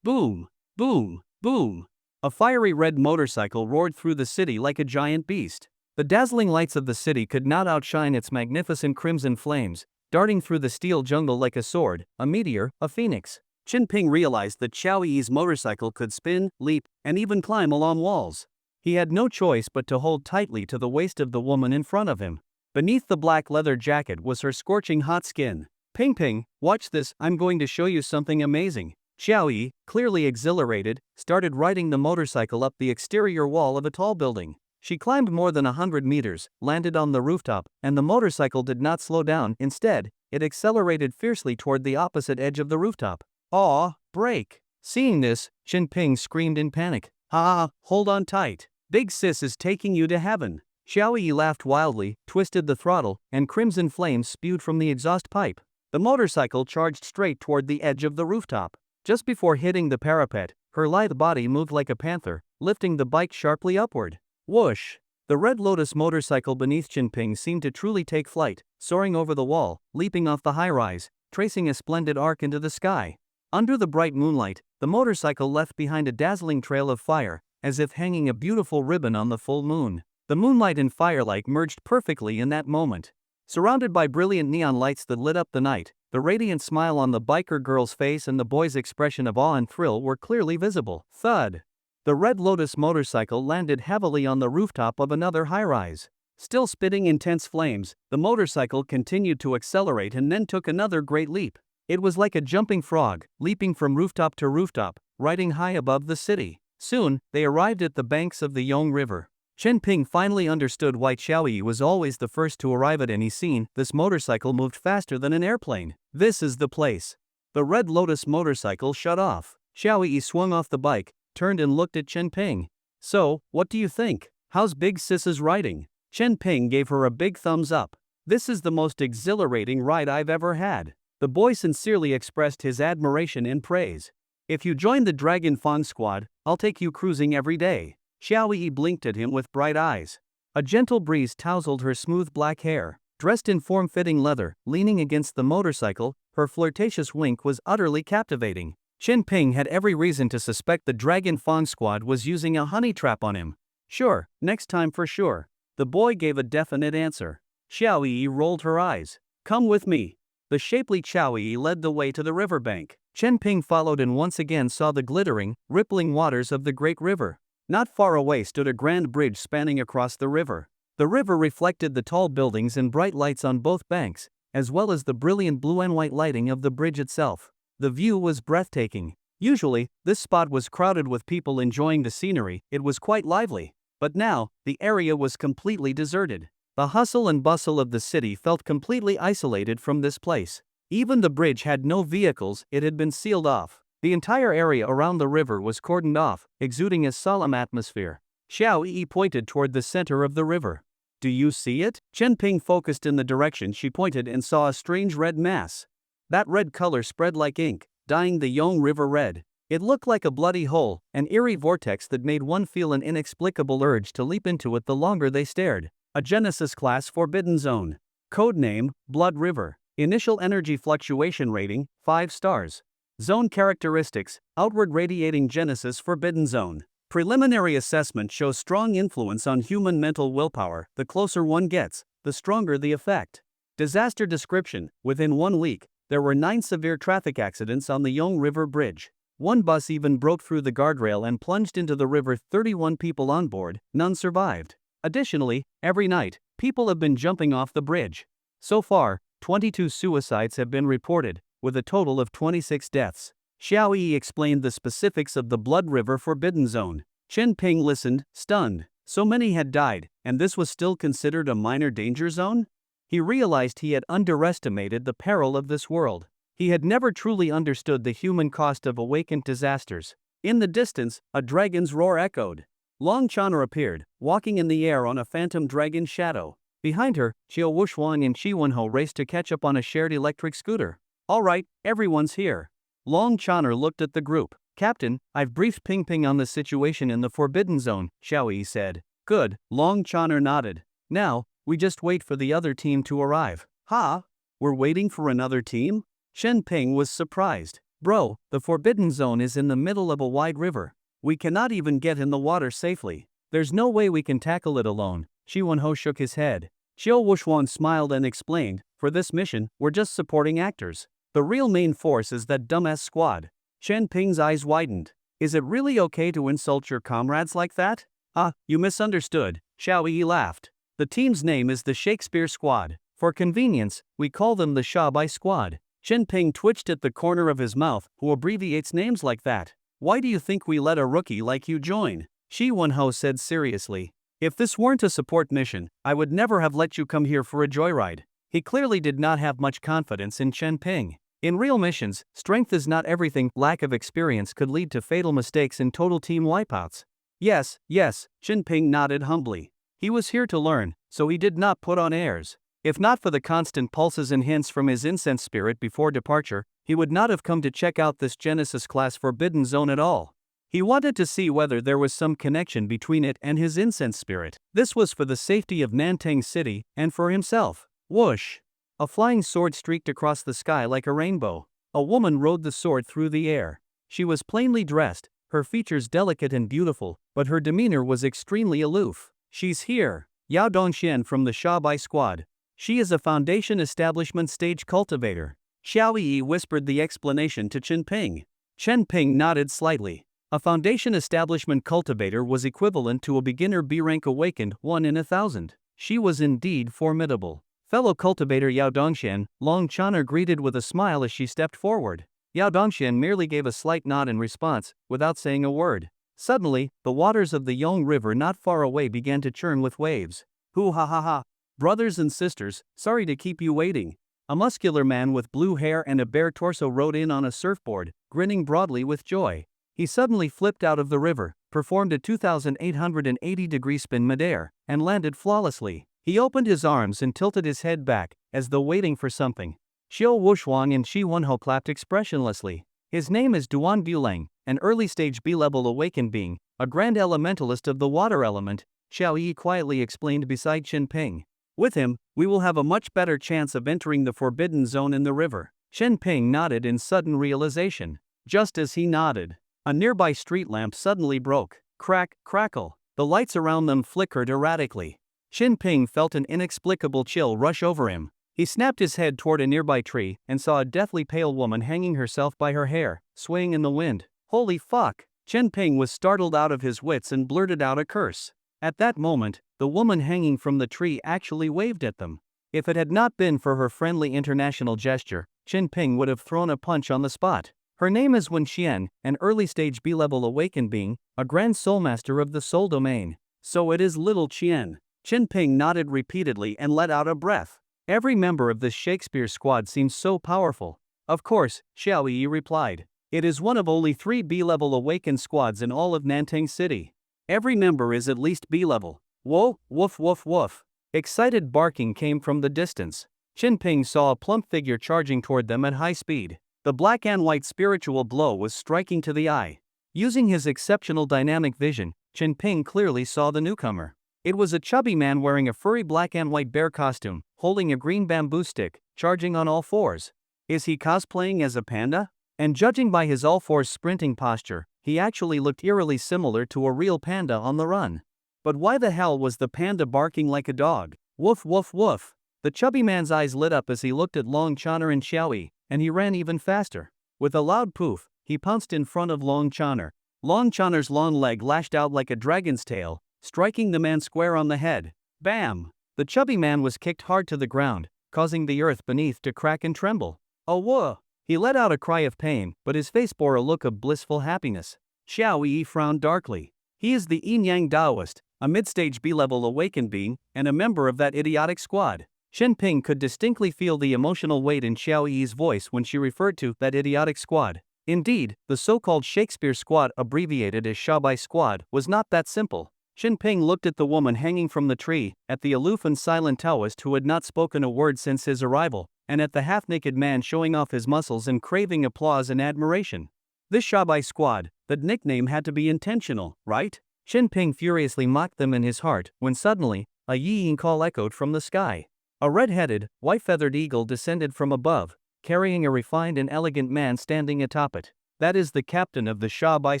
Boom! Boom! Boom! A fiery red motorcycle roared through the city like a giant beast. The dazzling lights of the city could not outshine its magnificent crimson flames, darting through the steel jungle like a sword, a meteor, a phoenix. Chen Ping realized that Xiao Yi's motorcycle could spin, leap, and even climb along walls. He had no choice but to hold tightly to the waist of the woman in front of him. Beneath the black leather jacket was her scorching hot skin. Ping Ping, watch this, I'm going to show you something amazing. Xiao Yi, clearly exhilarated, started riding the motorcycle up the exterior wall of a tall building. She climbed more than 100 meters, landed on the rooftop, and the motorcycle did not slow down. Instead, it accelerated fiercely toward the opposite edge of the rooftop. Aw, brake! Seeing this, Chen Ping screamed in panic. Ha, hold on tight. Big sis is taking you to heaven. Xiao Yi laughed wildly, twisted the throttle, and crimson flames spewed from the exhaust pipe. The motorcycle charged straight toward the edge of the rooftop. Just before hitting the parapet, her lithe body moved like a panther, lifting the bike sharply upward. Whoosh! The Red Lotus motorcycle beneath Chen Ping seemed to truly take flight, soaring over the wall, leaping off the high-rise, tracing a splendid arc into the sky. Under the bright moonlight, the motorcycle left behind a dazzling trail of fire, as if hanging a beautiful ribbon on the full moon. The moonlight and firelight merged perfectly in that moment. Surrounded by brilliant neon lights that lit up the night, the radiant smile on the biker girl's face and the boy's expression of awe and thrill were clearly visible. Thud! The Red Lotus motorcycle landed heavily on the rooftop of another high-rise. Still spitting intense flames, the motorcycle continued to accelerate and then took another great leap. It was like a jumping frog, leaping from rooftop to rooftop, riding high above the city. Soon, they arrived at the banks of the Yong River. Chen Ping finally understood why Xiao Yi was always the first to arrive at any scene. This motorcycle moved faster than an airplane. This is the place. The Red Lotus motorcycle shut off. Xiao Yi swung off the bike, turned and looked at Chen Ping. So, what do you think? How's Big Sis's riding? Chen Ping gave her a big thumbs up. This is the most exhilarating ride I've ever had. The boy sincerely expressed his admiration and praise. If you join the Dragon Fong squad, I'll take you cruising every day. Xiao Yi blinked at him with bright eyes. A gentle breeze tousled her smooth black hair. Dressed in form-fitting leather, leaning against the motorcycle, her flirtatious wink was utterly captivating. Chen Ping had every reason to suspect the Dragon Fong squad was using a honey trap on him. Sure, next time for sure. The boy gave a definite answer. Xiao Yi rolled her eyes. Come with me. The shapely Xiao Yi led the way to the riverbank. Chen Ping followed and once again saw the glittering, rippling waters of the great river. Not far away stood a grand bridge spanning across the river. The river reflected the tall buildings and bright lights on both banks, as well as the brilliant blue and white lighting of the bridge itself. The view was breathtaking. Usually, this spot was crowded with people enjoying the scenery, it was quite lively. But now, the area was completely deserted. The hustle and bustle of the city felt completely isolated from this place. Even the bridge had no vehicles, it had been sealed off. The entire area around the river was cordoned off, exuding a solemn atmosphere. Xiao Yi pointed toward the center of the river. Do you see it? Chen Ping focused in the direction she pointed and saw a strange red mass. That red color spread like ink, dyeing the Yong River red. It looked like a bloody hole, an eerie vortex that made one feel an inexplicable urge to leap into it the longer they stared. A Genesis Class Forbidden Zone. Codename, Blood River. Initial energy fluctuation rating, 5 stars. Zone characteristics, outward radiating Genesis Forbidden Zone. Preliminary assessment shows strong influence on human mental willpower. The closer one gets, the stronger the effect. Disaster description, within 1 week, there were 9 severe traffic accidents on the Yong River Bridge. One bus even broke through the guardrail and plunged into the river. 31 people on board, none survived. Additionally, every night, people have been jumping off the bridge. So far, 22 suicides have been reported, with a total of 26 deaths. Xiao Yi explained the specifics of the Blood River Forbidden Zone. Chen Ping listened, stunned. So many had died, and this was still considered a minor danger zone? He realized he had underestimated the peril of this world. He had never truly understood the human cost of awakened disasters. In the distance, a dragon's roar echoed. Long Chana appeared, walking in the air on a phantom dragon shadow. Behind her, Xiao Wuxuan and Shi Wenho raced to catch up on a shared electric scooter. All right, everyone's here. Long Chana looked at the group. Captain, I've briefed Ping Ping on the situation in the Forbidden Zone, Xiao Yi said. Good, Long Chana nodded. Now, we just wait for the other team to arrive. Ha? We're waiting for another team? Shen Ping was surprised. Bro, the Forbidden Zone is in the middle of a wide river. We cannot even get in the water safely. There's no way we can tackle it alone. Shi Wenho shook his head. Xiao Wuxuan smiled and explained, for this mission, we're just supporting actors. The real main force is that dumbass squad. Chen Ping's eyes widened. Is it really okay to insult your comrades like that? Ah, you misunderstood, Xiao Yi laughed. The team's name is the Shakespeare Squad. For convenience, we call them the Shabai Squad. Chen Ping twitched at the corner of his mouth. Who abbreviates names like that? Why do you think we let a rookie like you join? Shi Wenho said seriously. If this weren't a support mission, I would never have let you come here for a joyride. He clearly did not have much confidence in Chen Ping. In real missions, strength is not everything. Lack of experience could lead to fatal mistakes and total team wipeouts. Yes, Chen Ping nodded humbly. He was here to learn, so he did not put on airs. If not for the constant pulses and hints from his incense spirit before departure, he would not have come to check out this Genesis Class Forbidden Zone at all. He wanted to see whether there was some connection between it and his incense spirit. This was for the safety of Nantang City, and for himself. Whoosh! A flying sword streaked across the sky like a rainbow. A woman rode the sword through the air. She was plainly dressed, her features delicate and beautiful, but her demeanor was extremely aloof. She's here. Yao Dongxian from the Shabai Squad. She is a Foundation Establishment stage cultivator. Xiao Yi whispered the explanation to Chen Ping. Chen Ping nodded slightly. A Foundation Establishment cultivator was equivalent to a beginner B-rank awakened 1 in 1,000. She was indeed formidable. Fellow cultivator Yao Dongxian, Long Chana greeted with a smile as she stepped forward. Yao Dongxian merely gave a slight nod in response, without saying a word. Suddenly, the waters of the Yong River not far away began to churn with waves. Hoo ha ha ha. Brothers and sisters, sorry to keep you waiting. A muscular man with blue hair and a bare torso rode in on a surfboard, grinning broadly with joy. He suddenly flipped out of the river, performed a 2,880-degree spin midair, and landed flawlessly. He opened his arms and tilted his head back, as though waiting for something. Xiao Wuxuan and Shi Wenho clapped expressionlessly. His name is Duan Bulang, an early-stage B-level awakened being, a grand elementalist of the water element, Xiao Yi quietly explained beside Chen Ping. With him, we will have a much better chance of entering the Forbidden Zone in the river. Chen Ping nodded in sudden realization. Just as he nodded, a nearby street lamp suddenly broke. Crack, crackle. The lights around them flickered erratically. Chen Ping felt an inexplicable chill rush over him. He snapped his head toward a nearby tree and saw a deathly pale woman hanging herself by her hair, swaying in the wind. Holy fuck! Chen Ping was startled out of his wits and blurted out a curse. At that moment, the woman hanging from the tree actually waved at them. If it had not been for her friendly international gesture, Chen Ping would have thrown a punch on the spot. Her name is Wen Xian, an early-stage B-level awakened being, a grand soulmaster of the soul domain. So it is little Qian. Chen Ping nodded repeatedly and let out a breath. Every member of this Shakespeare squad seems so powerful. Of course, Xiao Yi replied. It is one of only 3 B-level awakened squads in all of Nanting City. Every member is at least B-level. Whoa, woof woof woof. Excited barking came from the distance. Chen Ping saw a plump figure charging toward them at high speed. The black and white spiritual blow was striking to the eye. Using his exceptional dynamic vision, Chen Ping clearly saw the newcomer. It was a chubby man wearing a furry black and white bear costume, holding a green bamboo stick, charging on all fours. Is he cosplaying as a panda? And judging by his all fours sprinting posture, he actually looked eerily similar to a real panda on the run. But why the hell was the panda barking like a dog? Woof woof woof. The chubby man's eyes lit up as he looked at Long Chonner and Xiaoyi, and he ran even faster. With a loud poof, he pounced in front of Long Chonner. Long Chonner's long leg lashed out like a dragon's tail, striking the man square on the head. Bam! The chubby man was kicked hard to the ground, causing the earth beneath to crack and tremble. Oh whoa! He let out a cry of pain, but his face bore a look of blissful happiness. Xiao Yi frowned darkly. He is the Yin-Yang Taoist, a mid-stage B-level awakened being, and a member of that idiotic squad. Chen Ping could distinctly feel the emotional weight in Xiao Yi's voice when she referred to that idiotic squad. Indeed, the so-called Shakespeare squad, abbreviated as Shabai squad, was not that simple. Chen Ping looked at the woman hanging from the tree, at the aloof and silent Taoist who had not spoken a word since his arrival, and at the half-naked man showing off his muscles and craving applause and admiration. This Shabai squad, that nickname had to be intentional, right? Chen Ping furiously mocked them in his heart when suddenly, a yi-ing call echoed from the sky. A red-headed, white-feathered eagle descended from above, carrying a refined and elegant man standing atop it. That is the captain of the Shabai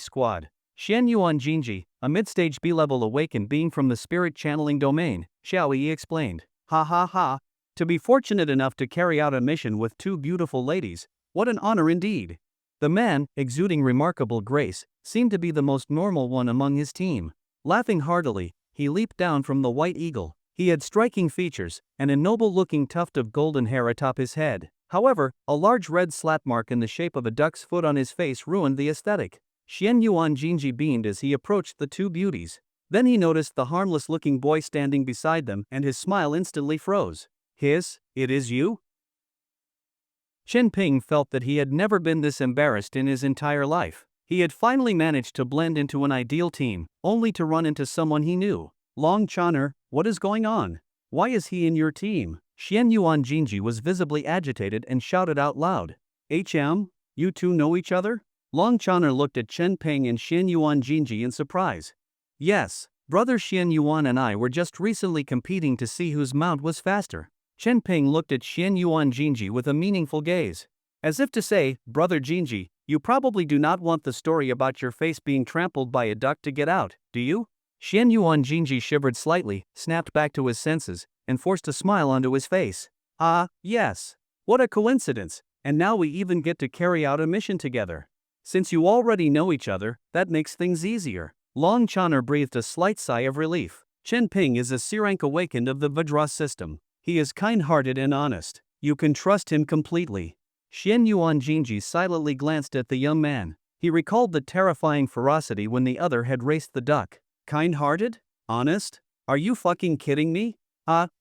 squad. Xian Yuan Jinji, a mid-stage B-level awakened being from the spirit channeling domain, Xiao Yi explained. Ha ha ha. To be fortunate enough to carry out a mission with 2 beautiful ladies, what an honor indeed. The man, exuding remarkable grace, seemed to be the most normal one among his team. Laughing heartily, he leaped down from the white eagle. He had striking features, and a noble-looking tuft of golden hair atop his head. However, a large red slap mark in the shape of a duck's foot on his face ruined the aesthetic. Xian Yuan Jinji beamed as he approached the 2 beauties. Then he noticed the harmless-looking boy standing beside them, and his smile instantly froze. It is you? Chen Ping felt that he had never been this embarrassed in his entire life. He had finally managed to blend into an ideal team, only to run into someone he knew. Long Chonner, what is going on? Why is he in your team? Xian Yuan Jinji was visibly agitated and shouted out loud. You two know each other? Long Chonner looked at Chen Ping and Xian Yuan Jinji in surprise. Yes, brother Xian Yuan and I were just recently competing to see whose mount was faster. Chen Ping looked at Xian Yuan Jinji with a meaningful gaze. As if to say, brother Jinji, you probably do not want the story about your face being trampled by a duck to get out, do you? Xian Yuan Jinji shivered slightly, snapped back to his senses, and forced a smile onto his face. Ah, yes. What a coincidence, and now we even get to carry out a mission together. Since you already know each other, that makes things easier. Long Chonner breathed a slight sigh of relief. Chen Ping is a C-rank awakened of the Vajra system. He is kind-hearted and honest. You can trust him completely. Xian Yuan Jinji silently glanced at the young man. He recalled the terrifying ferocity when the other had raced the duck. Kind-hearted? Honest? Are you fucking kidding me?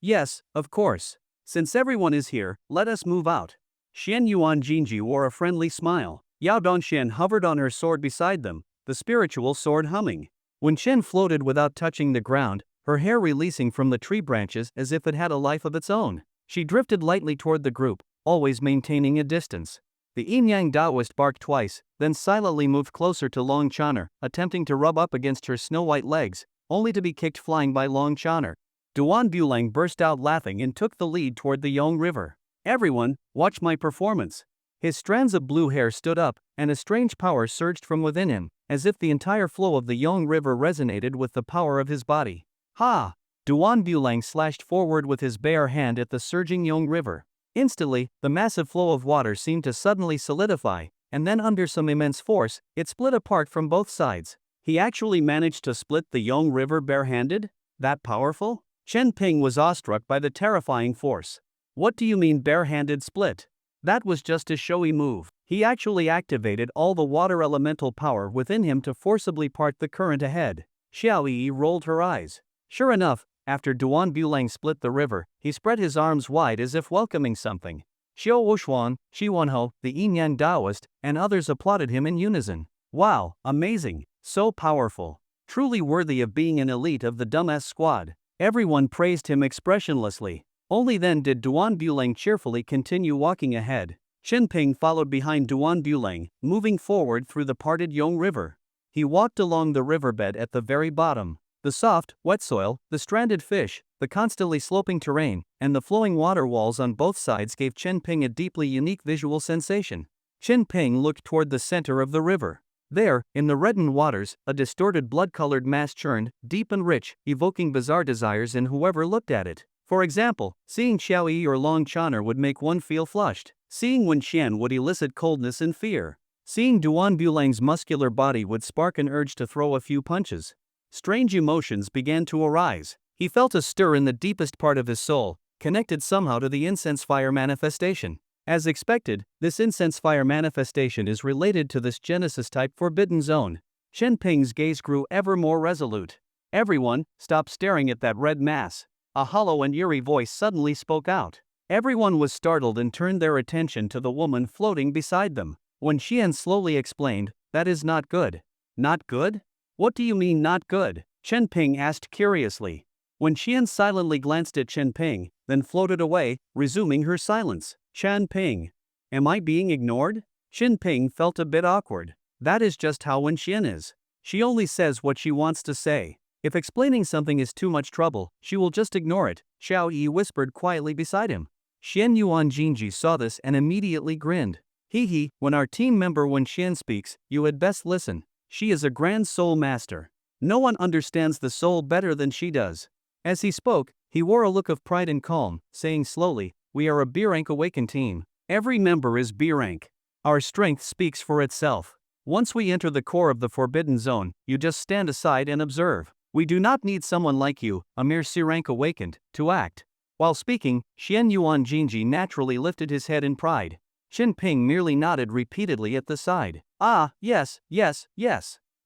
Yes, of course. Since everyone is here, let us move out. Xian Yuan Jinji wore a friendly smile. Yao Dongshan hovered on her sword beside them, the spiritual sword humming. When Chen floated without touching the ground, her hair releasing from the tree branches as if it had a life of its own, she drifted lightly toward the group, always maintaining a distance. The Yin-Yang Taoist barked twice, then silently moved closer to Long Chonner, attempting to rub up against her snow-white legs, only to be kicked flying by Long Chonner. Duan Bulang burst out laughing and took the lead toward the Yong River. Everyone, watch my performance. His strands of blue hair stood up, and a strange power surged from within him, as if the entire flow of the Yong River resonated with the power of his body. Ha! Duan Bulang slashed forward with his bare hand at the surging Yong River. Instantly, the massive flow of water seemed to suddenly solidify, and then under some immense force, it split apart from both sides. He actually managed to split the Yong River barehanded? That powerful? Chen Ping was awestruck by the terrifying force. What do you mean barehanded split? That was just a showy move. He actually activated all the water elemental power within him to forcibly part the current ahead. Xiao Yi rolled her eyes. Sure enough, after Duan Bulang split the river, he spread his arms wide as if welcoming something. Xiao Wuxuan, Shi Wenho, the Yin-Yang Taoist, and others applauded him in unison. Wow, amazing, so powerful. Truly worthy of being an elite of the dumbass squad. Everyone praised him expressionlessly. Only then did Duan Bulang cheerfully continue walking ahead. Chen Ping followed behind Duan Bulang, moving forward through the parted Yong River. He walked along the riverbed at the very bottom. The soft, wet soil, the stranded fish, the constantly sloping terrain, and the flowing water walls on both sides gave Chen Ping a deeply unique visual sensation. Chen Ping looked toward the center of the river. There, in the reddened waters, a distorted blood-colored mass churned, deep and rich, evoking bizarre desires in whoever looked at it. For example, seeing Xiao Yi or Long Chaner would make one feel flushed. Seeing Wen Xian would elicit coldness and fear. Seeing Duan Bulang's muscular body would spark an urge to throw a few punches. Strange emotions began to arise. He felt a stir in the deepest part of his soul, connected somehow to the incense fire manifestation. As expected, this incense fire manifestation is related to this Genesis-type forbidden zone. Chen Ping's gaze grew ever more resolute. Everyone, stop staring at that red mass. A hollow and eerie voice suddenly spoke out. Everyone was startled and turned their attention to the woman floating beside them. When Xian slowly explained, "That is not good." Not good? What do you mean not good? Chen Ping asked curiously. When Xian silently glanced at Chen Ping, then floated away, resuming her silence. Chen Ping. Am I being ignored? Chen Ping felt a bit awkward. That is just how Wen Xian is. She only says what she wants to say. If explaining something is too much trouble, she will just ignore it, Xiao Yi whispered quietly beside him. Xian Yuan Jinji saw this and immediately grinned. Hee, when our team member Wen Xian speaks, you had best listen. She is a grand soul master. No one understands the soul better than she does. As he spoke, he wore a look of pride and calm, saying slowly, we are a B-rank awakened team. Every member is B-rank. Our strength speaks for itself. Once we enter the core of the forbidden zone, you just stand aside and observe. We do not need someone like you, a mere C-rank awakened, to act. While speaking, Xian Yuan Jinji naturally lifted his head in pride. Chen Ping merely nodded repeatedly at the side. Ah, yes.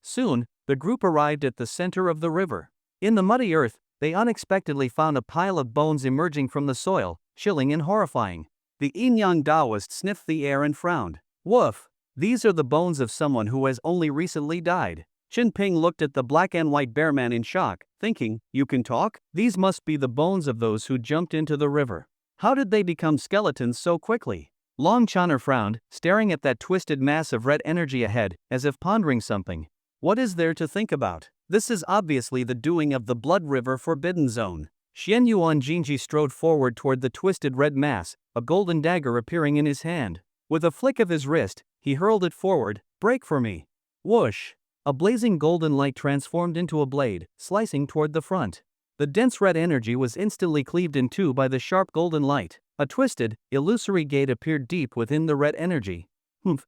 Soon, the group arrived at the center of the river. In the muddy earth, they unexpectedly found a pile of bones emerging from the soil, chilling and horrifying. The Yin-Yang Taoist sniffed the air and frowned. Woof! These are the bones of someone who has only recently died. Chen Ping looked at the black and white bear man in shock, thinking, you can talk? These must be the bones of those who jumped into the river. How did they become skeletons so quickly? Long Chaner frowned, staring at that twisted mass of red energy ahead, as if pondering something. What is there to think about? This is obviously the doing of the Blood River Forbidden Zone. Xian Yuan Jinji strode forward toward the twisted red mass, a golden dagger appearing in his hand. With a flick of his wrist, he hurled it forward. Break for me. Whoosh! A blazing golden light transformed into a blade, slicing toward the front. The dense red energy was instantly cleaved in two by the sharp golden light. A twisted, illusory gate appeared deep within the red energy.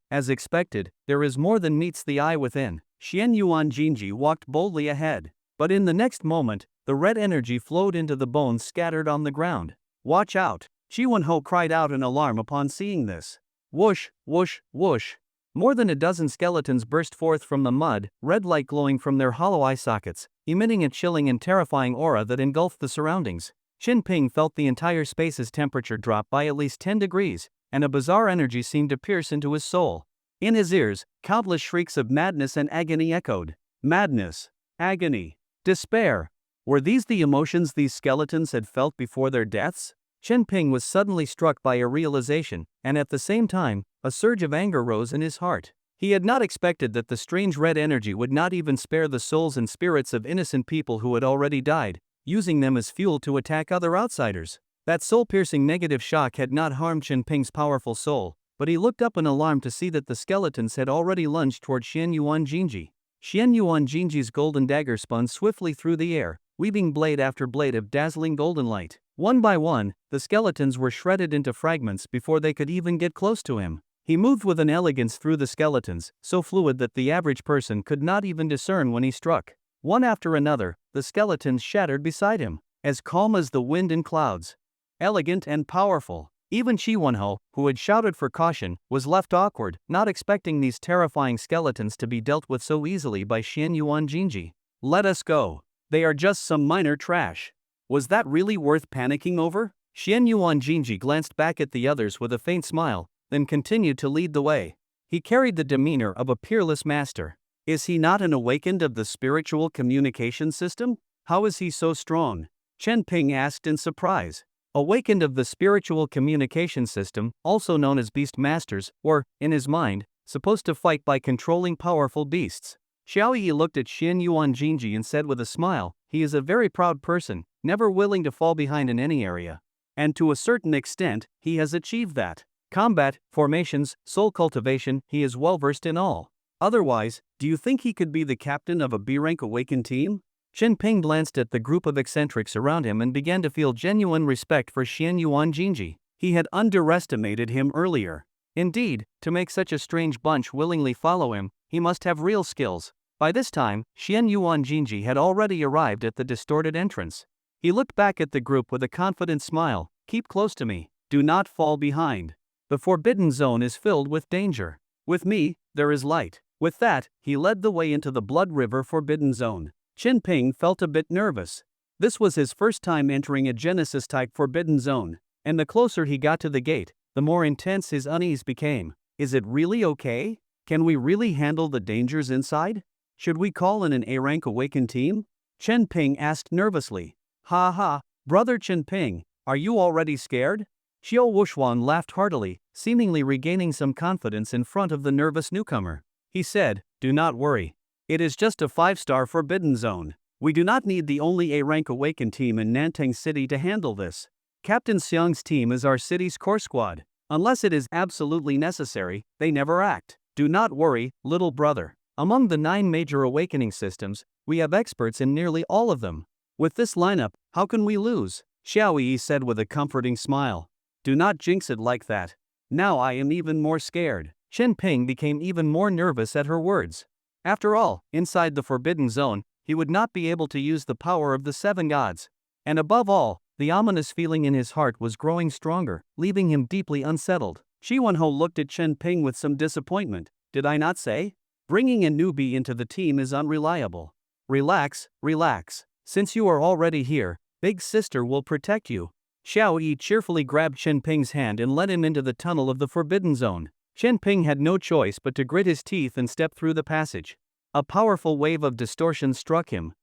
As expected, there is more than meets the eye within. Xian Yuan Jinji walked boldly ahead. But in the next moment, the red energy flowed into the bones scattered on the ground. Watch out! Chi Wenho cried out in alarm upon seeing this. Whoosh, whoosh, whoosh. More than a dozen skeletons burst forth from the mud, red light glowing from their hollow eye sockets, emitting a chilling and terrifying aura that engulfed the surroundings. Chen Ping felt the entire space's temperature drop by at least 10 degrees, and a bizarre energy seemed to pierce into his soul. In his ears, countless shrieks of madness and agony echoed. Madness, agony, despair. Were these the emotions these skeletons had felt before their deaths? Chen Ping was suddenly struck by a realization, and at the same time, a surge of anger rose in his heart. He had not expected that the strange red energy would not even spare the souls and spirits of innocent people who had already died, using them as fuel to attack other outsiders. That soul-piercing negative shock had not harmed Chen Ping's powerful soul, but he looked up in alarm to see that the skeletons had already lunged toward Xian Yuan Jinji. Xian Yuan Jinji's golden dagger spun swiftly through the air, weaving blade after blade of dazzling golden light. One by one, the skeletons were shredded into fragments before they could even get close to him. He moved with an elegance through the skeletons, so fluid that the average person could not even discern when he struck. One after another, the skeletons shattered beside him, as calm as the wind and clouds. Elegant and powerful. Even Chi Won-ho, who had shouted for caution, was left awkward, not expecting these terrifying skeletons to be dealt with so easily by Xian Yuan Jinji. Let us go. They are just some minor trash. Was that really worth panicking over? Xian Yuan Jinji glanced back at the others with a faint smile, then continued to lead the way. He carried the demeanor of a peerless master. Is he not an awakened of the spiritual communication system? How is he so strong? Chen Ping asked in surprise. Awakened of the spiritual communication system, also known as beast masters, or, in his mind, supposed to fight by controlling powerful beasts. Xiao Yi looked at Xian Yuan Jinji and said with a smile, he is a very proud person, never willing to fall behind in any area. And to a certain extent, he has achieved that. Combat, formations, soul cultivation, he is well versed in all. Otherwise, do you think he could be the captain of a B-rank awakened team? Chen Ping glanced at the group of eccentrics around him and began to feel genuine respect for Xian Yuan Jinji. He had underestimated him earlier. Indeed, to make such a strange bunch willingly follow him, he must have real skills. By this time, Xian Yuan Jinji had already arrived at the distorted entrance. He looked back at the group with a confident smile. Keep close to me. Do not fall behind. The forbidden zone is filled with danger. With me, there is light. With that, he led the way into the Blood River Forbidden Zone. Chen Ping felt a bit nervous. This was his first time entering a Genesis-type Forbidden Zone, and the closer he got to the gate, the more intense his unease became. Is it really okay? Can we really handle the dangers inside? Should we call in an A-rank awakened team? Chen Ping asked nervously. Ha ha, brother Chen Ping, are you already scared? Xiao Wuxuan laughed heartily, seemingly regaining some confidence in front of the nervous newcomer. He said, do not worry. It is just a 5-star Forbidden Zone. We do not need the only A-rank awakened team in Nantang City to handle this. Captain Xiang's team is our city's core squad. Unless it is absolutely necessary, they never act. Do not worry, little brother. Among the 9 major awakening systems, we have experts in nearly all of them. With this lineup, how can we lose? Xiao Yi said with a comforting smile. Do not jinx it like that. Now I am even more scared. Chen Ping became even more nervous at her words. After all, inside the Forbidden Zone, he would not be able to use the power of the 7 gods. And above all, the ominous feeling in his heart was growing stronger, leaving him deeply unsettled. Chi Won-ho looked at Chen Ping with some disappointment. Did I not say? Bringing a newbie into the team is unreliable. Relax, relax. Since you are already here, Big Sister will protect you. Xiao Yi cheerfully grabbed Chen Ping's hand and led him into the tunnel of the Forbidden Zone. Chen Ping had no choice but to grit his teeth and step through the passage. A powerful wave of distortion struck him.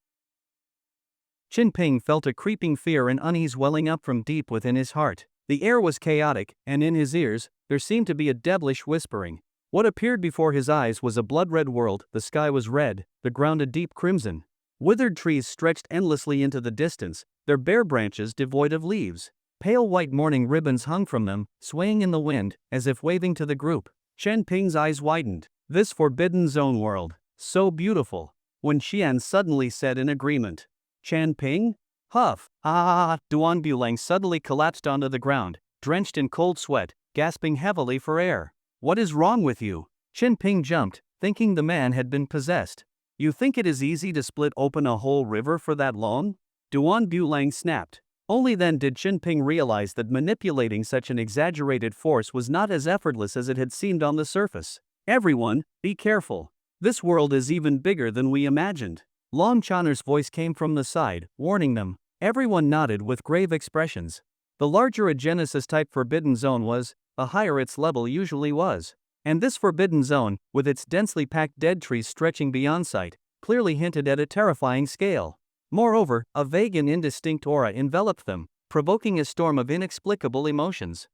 Chen Ping felt a creeping fear and unease welling up from deep within his heart. The air was chaotic, and in his ears, there seemed to be a devilish whispering. What appeared before his eyes was a blood-red world. The sky was red, the ground a deep crimson. Withered trees stretched endlessly into the distance, their bare branches devoid of leaves. Pale white mourning ribbons hung from them, swaying in the wind, as if waving to the group. Chen Ping's eyes widened. This Forbidden Zone world, so beautiful. When Xian suddenly said in agreement. Chen Ping? Huff. Duan Bulang suddenly collapsed onto the ground, drenched in cold sweat, gasping heavily for air. What is wrong with you? Chen Ping jumped, thinking the man had been possessed. You think it is easy to split open a whole river for that long? Duan Bulang snapped. Only then did Chen Ping realize that manipulating such an exaggerated force was not as effortless as it had seemed on the surface. Everyone, be careful. This world is even bigger than we imagined. Long Channer's voice came from the side, warning them. Everyone nodded with grave expressions. The larger a Genesis-type Forbidden Zone was, the higher its level usually was. And this Forbidden Zone, with its densely packed dead trees stretching beyond sight, clearly hinted at a terrifying scale. Moreover, a vague and indistinct aura enveloped them, provoking a storm of inexplicable emotions.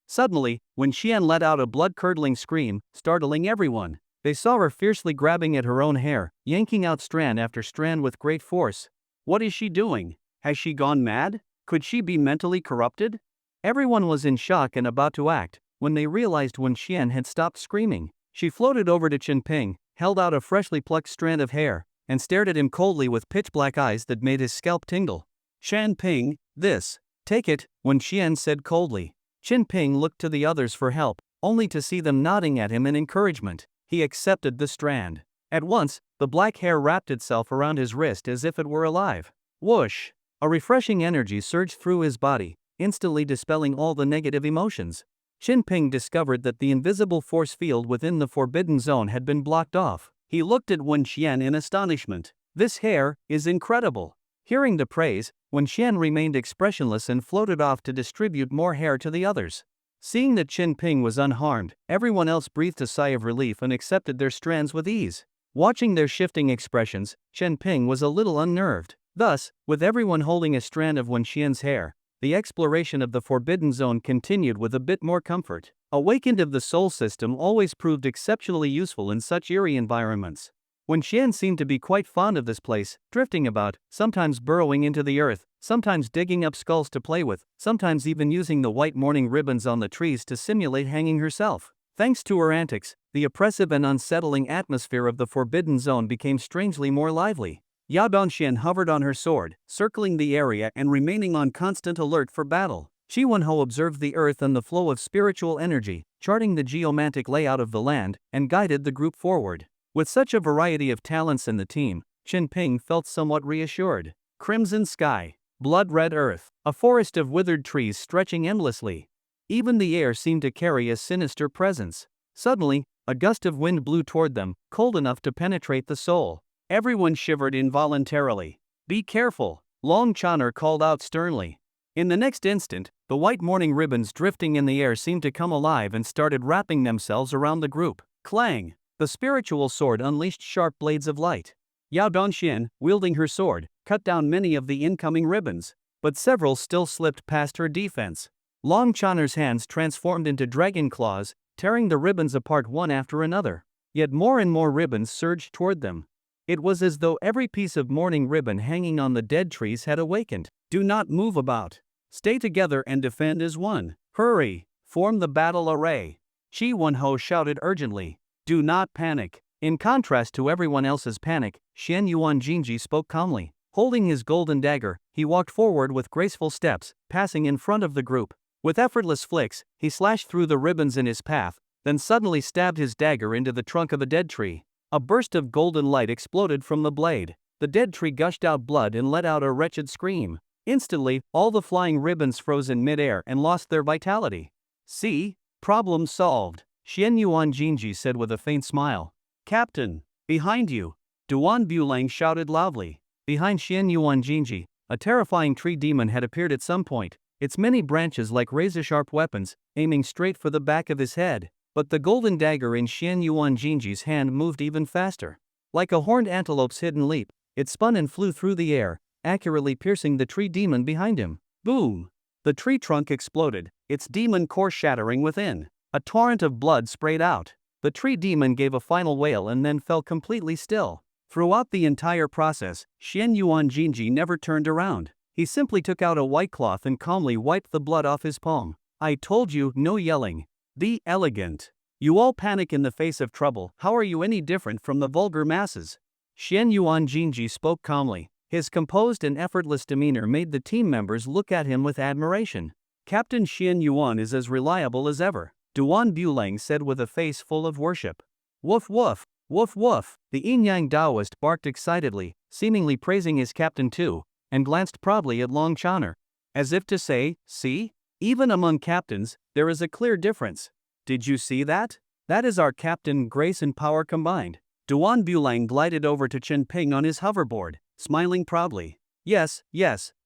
Suddenly, when Xian let out a blood-curdling scream, startling everyone, they saw her fiercely grabbing at her own hair, yanking out strand after strand with great force. What is she doing? Has she gone mad? Could she be mentally corrupted? Everyone was in shock and about to act, when they realized when Xian had stopped screaming. She floated over to Chen Ping, held out a freshly plucked strand of hair, and stared at him coldly with pitch-black eyes that made his scalp tingle. "Shan Ping, this. Take it," Wen Qian said coldly. Qin Ping looked to the others for help, only to see them nodding at him in encouragement. He accepted the strand. At once, the black hair wrapped itself around his wrist as if it were alive. Whoosh! A refreshing energy surged through his body, instantly dispelling all the negative emotions. Qin Ping discovered that the invisible force field within the forbidden zone had been blocked off. He looked at Wen Qian in astonishment. "This hair is incredible." Hearing the praise, Wen Qian remained expressionless and floated off to distribute more hair to the others. Seeing that Qin Ping was unharmed, everyone else breathed a sigh of relief and accepted their strands with ease. Watching their shifting expressions, Qin Ping was a little unnerved. Thus, with everyone holding a strand of Wen Qian's hair, the exploration of the forbidden zone continued with a bit more comfort. Awakened of the soul system always proved exceptionally useful in such eerie environments. Wen Qian seemed to be quite fond of this place, drifting about, sometimes burrowing into the earth, sometimes digging up skulls to play with, sometimes even using the white mourning ribbons on the trees to simulate hanging herself. Thanks to her antics, the oppressive and unsettling atmosphere of the forbidden zone became strangely more lively. Yao Donxian hovered on her sword, circling the area and remaining on constant alert for battle. Shi Wenho observed the earth and the flow of spiritual energy, charting the geomantic layout of the land, and guided the group forward. With such a variety of talents in the team, Qin Ping felt somewhat reassured. Crimson sky, blood-red earth, a forest of withered trees stretching endlessly. Even the air seemed to carry a sinister presence. Suddenly, a gust of wind blew toward them, cold enough to penetrate the soul. Everyone shivered involuntarily. "Be careful," Long Chaner called out sternly. In the next instant, the white mourning ribbons drifting in the air seemed to come alive and started wrapping themselves around the group. Clang! The spiritual sword unleashed sharp blades of light. Yao Donxian, wielding her sword, cut down many of the incoming ribbons, but several still slipped past her defense. Long Chaner's hands transformed into dragon claws, tearing the ribbons apart one after another. Yet more and more ribbons surged toward them. It was as though every piece of mourning ribbon hanging on the dead trees had awakened. "Do not move about. Stay together and defend as one. Hurry, form the battle array," Shi Wenho shouted urgently. "Do not panic." In contrast to everyone else's panic, Xian Yuan Jinji spoke calmly. Holding his golden dagger, he walked forward with graceful steps, passing in front of the group. With effortless flicks, he slashed through the ribbons in his path, then suddenly stabbed his dagger into the trunk of a dead tree. A burst of golden light exploded from the blade. The dead tree gushed out blood and let out a wretched scream. Instantly, all the flying ribbons froze in midair and lost their vitality. "See? Problem solved," Xian Yuan Jinji said with a faint smile. "Captain, behind you!" Duan Bulang shouted loudly. Behind Xian Yuan Jinji, a terrifying tree demon had appeared at some point, its many branches like razor-sharp weapons, aiming straight for the back of his head. But the golden dagger in Xian Yuan Jinji's hand moved even faster. Like a horned antelope's hidden leap, it spun and flew through the air, accurately piercing the tree demon behind him. Boom! The tree trunk exploded, its demon core shattering within. A torrent of blood sprayed out. The tree demon gave a final wail and then fell completely still. Throughout the entire process, Xian Yuan Jinji never turned around. He simply took out a white cloth and calmly wiped the blood off his palm. "I told you, no yelling. Be elegant. You all panic in the face of trouble. How are you any different from the vulgar masses?" Xian Yuan Jinji spoke calmly. His composed and effortless demeanor made the team members look at him with admiration. "Captain Xian Yuan is as reliable as ever," Duan Bulang said with a face full of worship. "Woof woof, woof woof." The Yin-Yang Taoist barked excitedly, seemingly praising his captain too, and glanced proudly at Long Chaner, as if to say, "See? Even among captains, there is a clear difference. Did you see that? That is our captain, grace and power combined." Duan Bulang glided over to Qin Ping on his hoverboard, smiling proudly. Yes,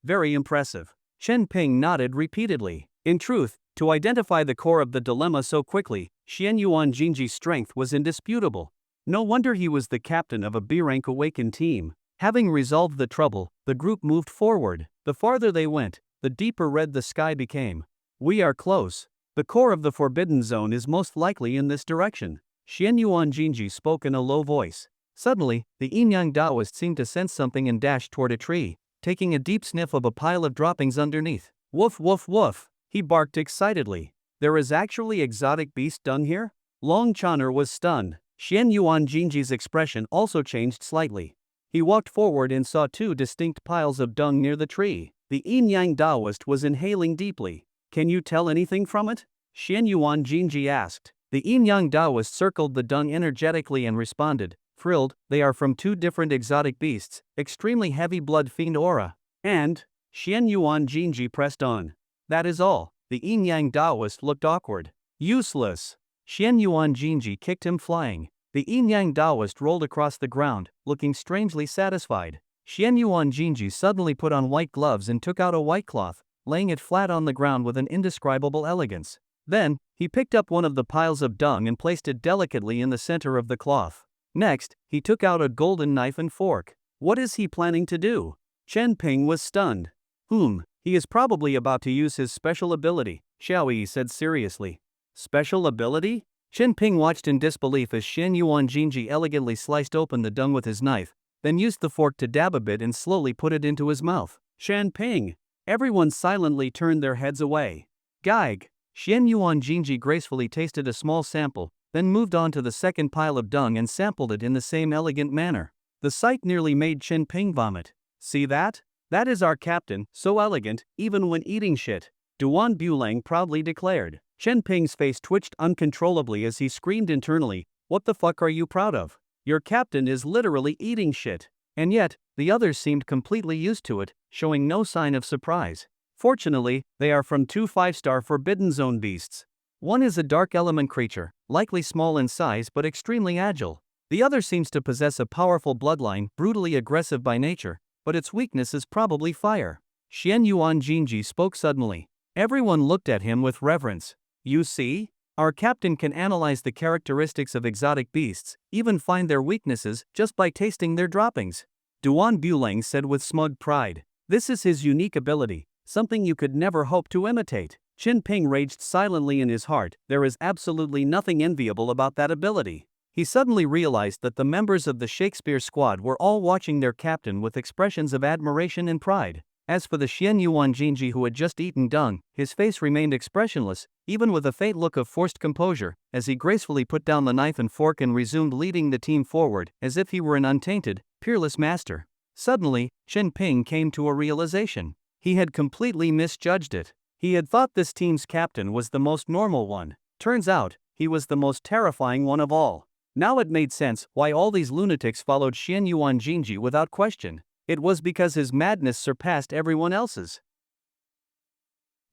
very impressive." Qin Ping nodded repeatedly. In truth, to identify the core of the dilemma so quickly, Xian Yuan Jinji's strength was indisputable. No wonder he was the captain of a B-rank awakened team. Having resolved the trouble, the group moved forward. The farther they went, the deeper red the sky became. "We are close. The core of the forbidden zone is most likely in this direction," Xian Yuan Jinji spoke in a low voice. Suddenly, the Yin-Yang Taoist seemed to sense something and dashed toward a tree, taking a deep sniff of a pile of droppings underneath. "Woof woof woof," he barked excitedly. "There is actually exotic beast dung here?" Long Chaner was stunned. Xian Yuan Jinji's expression also changed slightly. He walked forward and saw two distinct piles of dung near the tree. The yin-yang Taoist was inhaling deeply. "Can you tell anything from it?" Xian Yuan Jinji asked. The yin-yang Taoist circled the dung energetically and responded, thrilled, "They are from two different exotic beasts, extremely heavy blood fiend aura." And Xian Yuan Jinji pressed on. "That is all." The yin-yang Taoist looked awkward. "Useless." Xian Yuan Jinji kicked him flying. The yin-yang Taoist rolled across the ground, looking strangely satisfied. Xian Yuan Jinji suddenly put on white gloves and took out a white cloth, laying it flat on the ground with an indescribable elegance. Then, he picked up one of the piles of dung and placed it delicately in the center of the cloth. Next, he took out a golden knife and fork. What is he planning to do? Chen Ping was stunned. He is probably about to use his special ability, Xiao Yi said seriously. Special ability? Chen Ping watched in disbelief as Xian Yuan Jinji elegantly sliced open the dung with his knife, then used the fork to dab a bit and slowly put it into his mouth. Chen Ping! Everyone silently turned their heads away. Gaig! Xian Yuan Jinji gracefully tasted a small sample, then moved on to the second pile of dung and sampled it in the same elegant manner. The sight nearly made Chen Ping vomit. "See that? That is our captain, so elegant, even when eating shit," Duan Bulang proudly declared. Chen Ping's face twitched uncontrollably as he screamed internally, "What the fuck are you proud of? Your captain is literally eating shit." And yet, the others seemed completely used to it, showing no sign of surprise. Fortunately, they are from two 5-star Forbidden Zone beasts. One is a dark element creature, likely small in size but extremely agile. The other seems to possess a powerful bloodline, brutally aggressive by nature, but its weakness is probably fire. Xian Yuan Jinji spoke suddenly. Everyone looked at him with reverence. "You see? Our captain can analyze the characteristics of exotic beasts, even find their weaknesses, just by tasting their droppings." Duan Bulang said with smug pride. "This is his unique ability, something you could never hope to imitate." Chen Ping raged silently in his heart. There is absolutely nothing enviable about that ability. He suddenly realized that the members of the Shakespeare squad were all watching their captain with expressions of admiration and pride. As for the Xian Yuan Jinji who had just eaten dung, his face remained expressionless, even with a faint look of forced composure, as he gracefully put down the knife and fork and resumed leading the team forward, as if he were an untainted, peerless master. Suddenly, Chen Ping came to a realization. He had completely misjudged it. He had thought this team's captain was the most normal one. Turns out, he was the most terrifying one of all. Now it made sense why all these lunatics followed Xian Yuan Jinji without question. It was because his madness surpassed everyone else's.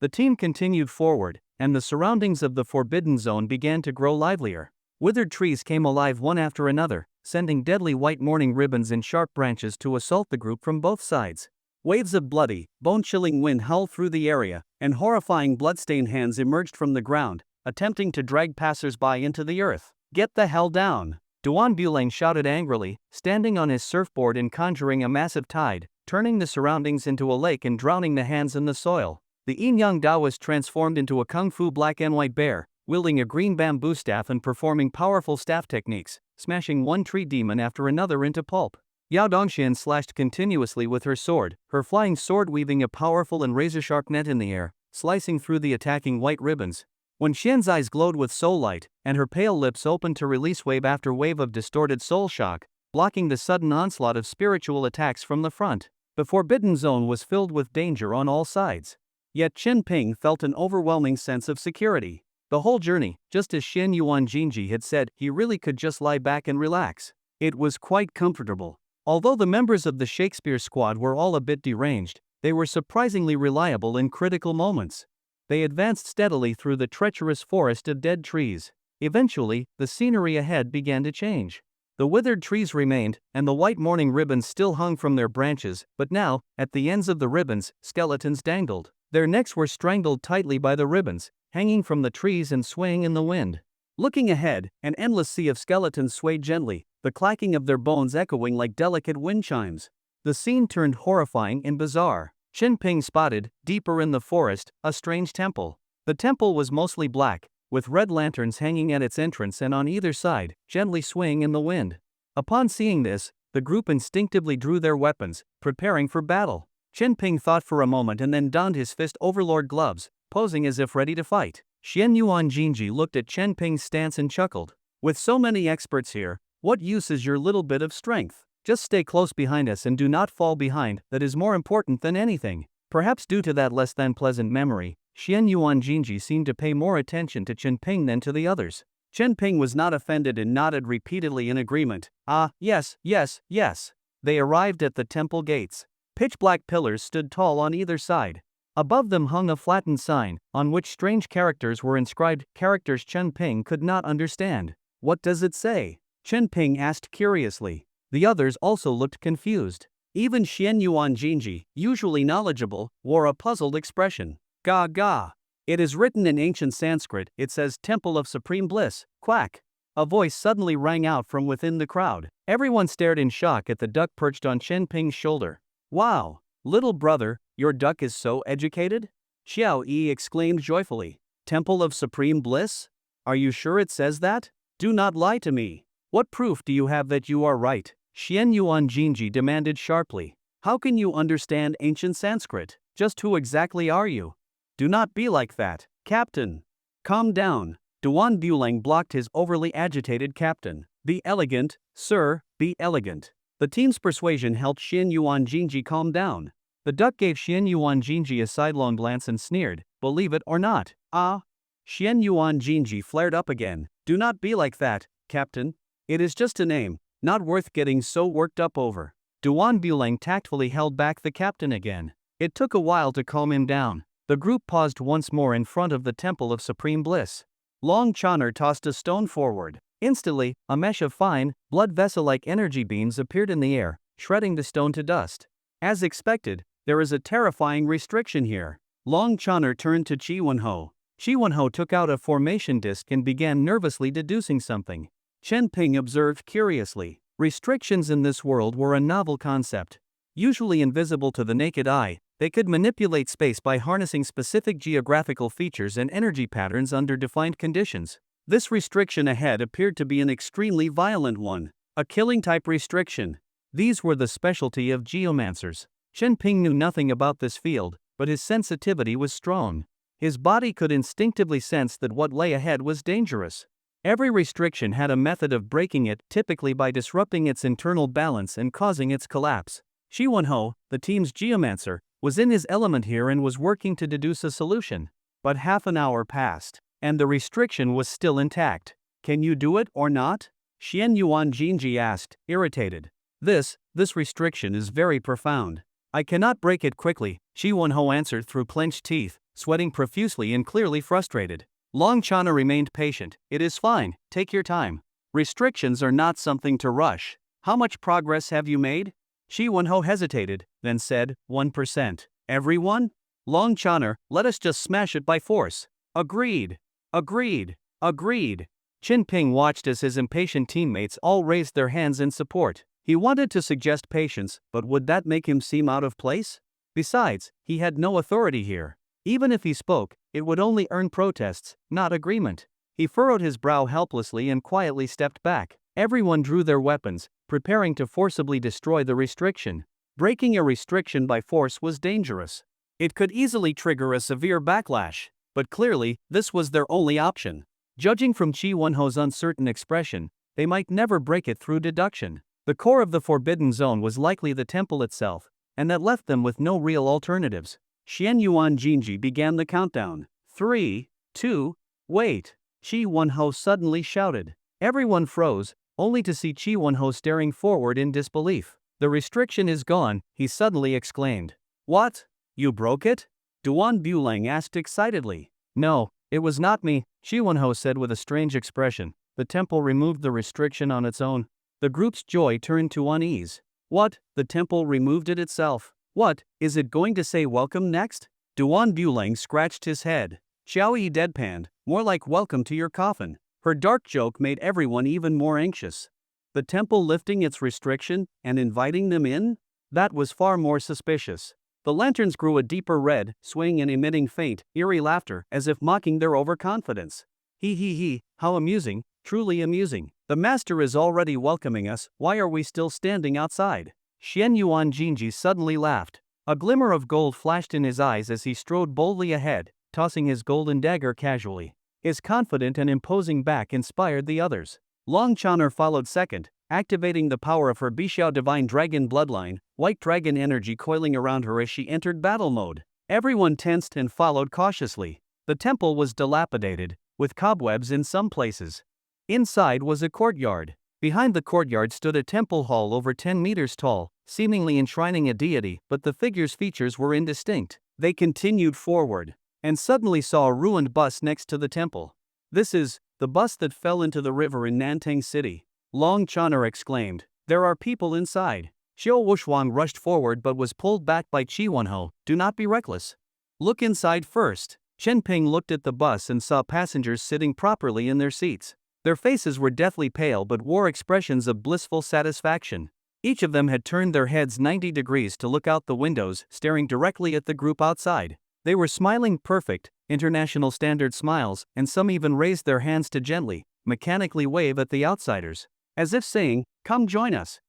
The team continued forward, and the surroundings of the Forbidden Zone began to grow livelier. Withered trees came alive one after another, sending deadly white morning ribbons and sharp branches to assault the group from both sides. Waves of bloody, bone-chilling wind howled through the area, and horrifying bloodstained hands emerged from the ground, attempting to drag passers-by into the earth. "Get the hell down!" Duan Bulang shouted angrily, standing on his surfboard and conjuring a massive tide, turning the surroundings into a lake and drowning the hands in the soil. The yin-yang Taoist transformed into a kung fu black and white bear, wielding a green bamboo staff and performing powerful staff techniques, smashing one tree demon after another into pulp. Yao Dongxian slashed continuously with her sword, her flying sword weaving a powerful and razor-sharp net in the air, slicing through the attacking white ribbons. When Xian's eyes glowed with soul light, and her pale lips opened to release wave after wave of distorted soul shock, blocking the sudden onslaught of spiritual attacks from the front. The Forbidden Zone was filled with danger on all sides. Yet Chen Ping felt an overwhelming sense of security. The whole journey, just as Xian Yuan Jinji had said, he really could just lie back and relax. It was quite comfortable. Although the members of the Shakespeare squad were all a bit deranged, they were surprisingly reliable in critical moments. They advanced steadily through the treacherous forest of dead trees. Eventually, the scenery ahead began to change. The withered trees remained, and the white morning ribbons still hung from their branches, but now, at the ends of the ribbons, skeletons dangled. Their necks were strangled tightly by the ribbons, hanging from the trees and swaying in the wind. Looking ahead, an endless sea of skeletons swayed gently, the clacking of their bones echoing like delicate wind chimes. The scene turned horrifying and bizarre. Chen Ping spotted, deeper in the forest, a strange temple. The temple was mostly black, with red lanterns hanging at its entrance and on either side, gently swaying in the wind. Upon seeing this, the group instinctively drew their weapons, preparing for battle. Chen Ping thought for a moment and then donned his fist overlord gloves, posing as if ready to fight. Xian Yuan Jinji looked at Chen Ping's stance and chuckled. "With so many experts here, what use is your little bit of strength?" Just stay close behind us and do not fall behind, that is more important than anything. Perhaps due to that less than pleasant memory, Xian Yuan Jinji seemed to pay more attention to Chen Ping than to the others. Chen Ping was not offended and nodded repeatedly in agreement. Ah, yes, yes, yes. They arrived at the temple gates. Pitch-black pillars stood tall on either side. Above them hung a flattened sign, on which strange characters were inscribed, characters Chen Ping could not understand. What does it say? Chen Ping asked curiously. The others also looked confused. Even Xian Yuan Jinji, usually knowledgeable, wore a puzzled expression. Ga ga. It is written in ancient Sanskrit, it says Temple of Supreme Bliss, quack. A voice suddenly rang out from within the crowd. Everyone stared in shock at the duck perched on Chen Ping's shoulder. Wow, little brother, your duck is so educated? Xiao Yi exclaimed joyfully. Temple of Supreme Bliss? Are you sure it says that? Do not lie to me. What proof do you have that you are right? Xian Yuan Jinji demanded sharply. How can you understand ancient Sanskrit? Just who exactly are you? Do not be like that, Captain. Calm down. Duan Bulang blocked his overly agitated captain. Be elegant, sir, be elegant. The team's persuasion helped Xian Yuan Jinji calm down. The duck gave Xian Yuan Jinji a sidelong glance and sneered, believe it or not. Ah. Xian Yuan Jinji flared up again. Do not be like that, Captain. It is just a name, not worth getting so worked up over. Duan Bulang tactfully held back the captain again. It took a while to calm him down. The group paused once more in front of the Temple of Supreme Bliss. Long Choner tossed a stone forward. Instantly, a mesh of fine, blood vessel-like energy beams appeared in the air, shredding the stone to dust. As expected, there is a terrifying restriction here. Long Choner turned to Chi Wenho. Chi Wenho took out a formation disc and began nervously deducing something. Chen Ping observed curiously. Restrictions in this world were a novel concept. Usually invisible to the naked eye, they could manipulate space by harnessing specific geographical features and energy patterns under defined conditions. This restriction ahead appeared to be an extremely violent one, a killing-type restriction. These were the specialty of geomancers. Chen Ping knew nothing about this field, but his sensitivity was strong. His body could instinctively sense that what lay ahead was dangerous. Every restriction had a method of breaking it, typically by disrupting its internal balance and causing its collapse. Shi Wenho, the team's geomancer, was in his element here and was working to deduce a solution. But half an hour passed, and the restriction was still intact. Can you do it or not? Xian Yuan Jinji asked, irritated. This restriction is very profound. I cannot break it quickly, Shi Wenho answered through clenched teeth, sweating profusely and clearly frustrated. Long Chana remained patient. It is fine, take your time. Restrictions are not something to rush. How much progress have you made? Shi Wenho hesitated, then said, 1%. Everyone? Long Choner, let us just smash it by force. Agreed. Agreed. Agreed. Chen Ping watched as his impatient teammates all raised their hands in support. He wanted to suggest patience, but would that make him seem out of place? Besides, he had no authority here. Even if he spoke, it would only earn protests, not agreement. He furrowed his brow helplessly and quietly stepped back. Everyone drew their weapons, preparing to forcibly destroy the restriction. Breaking a restriction by force was dangerous. It could easily trigger a severe backlash, but clearly, this was their only option. Judging from Chi Wenho's uncertain expression, they might never break it through deduction. The core of the forbidden zone was likely the temple itself, and that left them with no real alternatives. Xian Yuan Jinji began the countdown. 3, 2, wait! Chi Wenho suddenly shouted. Everyone froze, only to see Chi Wenho staring forward in disbelief. The restriction is gone, he suddenly exclaimed. What? You broke it? Duan Bulang asked excitedly. No, it was not me, Chi Wenho said with a strange expression. The temple removed the restriction on its own. The group's joy turned to unease. What? The temple removed it itself? What, is it going to say welcome next? Duan Bulang scratched his head. Xiao Yi deadpanned, more like welcome to your coffin. Her dark joke made everyone even more anxious. The temple lifting its restriction and inviting them in? That was far more suspicious. The lanterns grew a deeper red, swaying and emitting faint, eerie laughter as if mocking their overconfidence. He, how amusing, truly amusing. The master is already welcoming us, why are we still standing outside? Xian Yuan Jinji suddenly laughed. A glimmer of gold flashed in his eyes as he strode boldly ahead, tossing his golden dagger casually. His confident and imposing back inspired the others. Long Choner followed second, activating the power of her Bixiao divine dragon bloodline, white dragon energy coiling around her as she entered battle mode. Everyone tensed and followed cautiously. The temple was dilapidated, with cobwebs in some places. Inside was a courtyard. Behind the courtyard stood a temple hall over 10 meters tall, seemingly enshrining a deity, but the figure's features were indistinct. They continued forward, and suddenly saw a ruined bus next to the temple. "This is the bus that fell into the river in Nantang City," Long Chaner exclaimed. "There are people inside." Xiao Wushuang rushed forward but was pulled back by Qi Wenhou. "Do not be reckless. Look inside first." Chen Ping looked at the bus and saw passengers sitting properly in their seats. Their faces were deathly pale but wore expressions of blissful satisfaction. Each of them had turned their heads 90 degrees to look out the windows, staring directly at the group outside. They were smiling perfect, international standard smiles, and some even raised their hands to gently, mechanically wave at the outsiders, as if saying, "Come join us."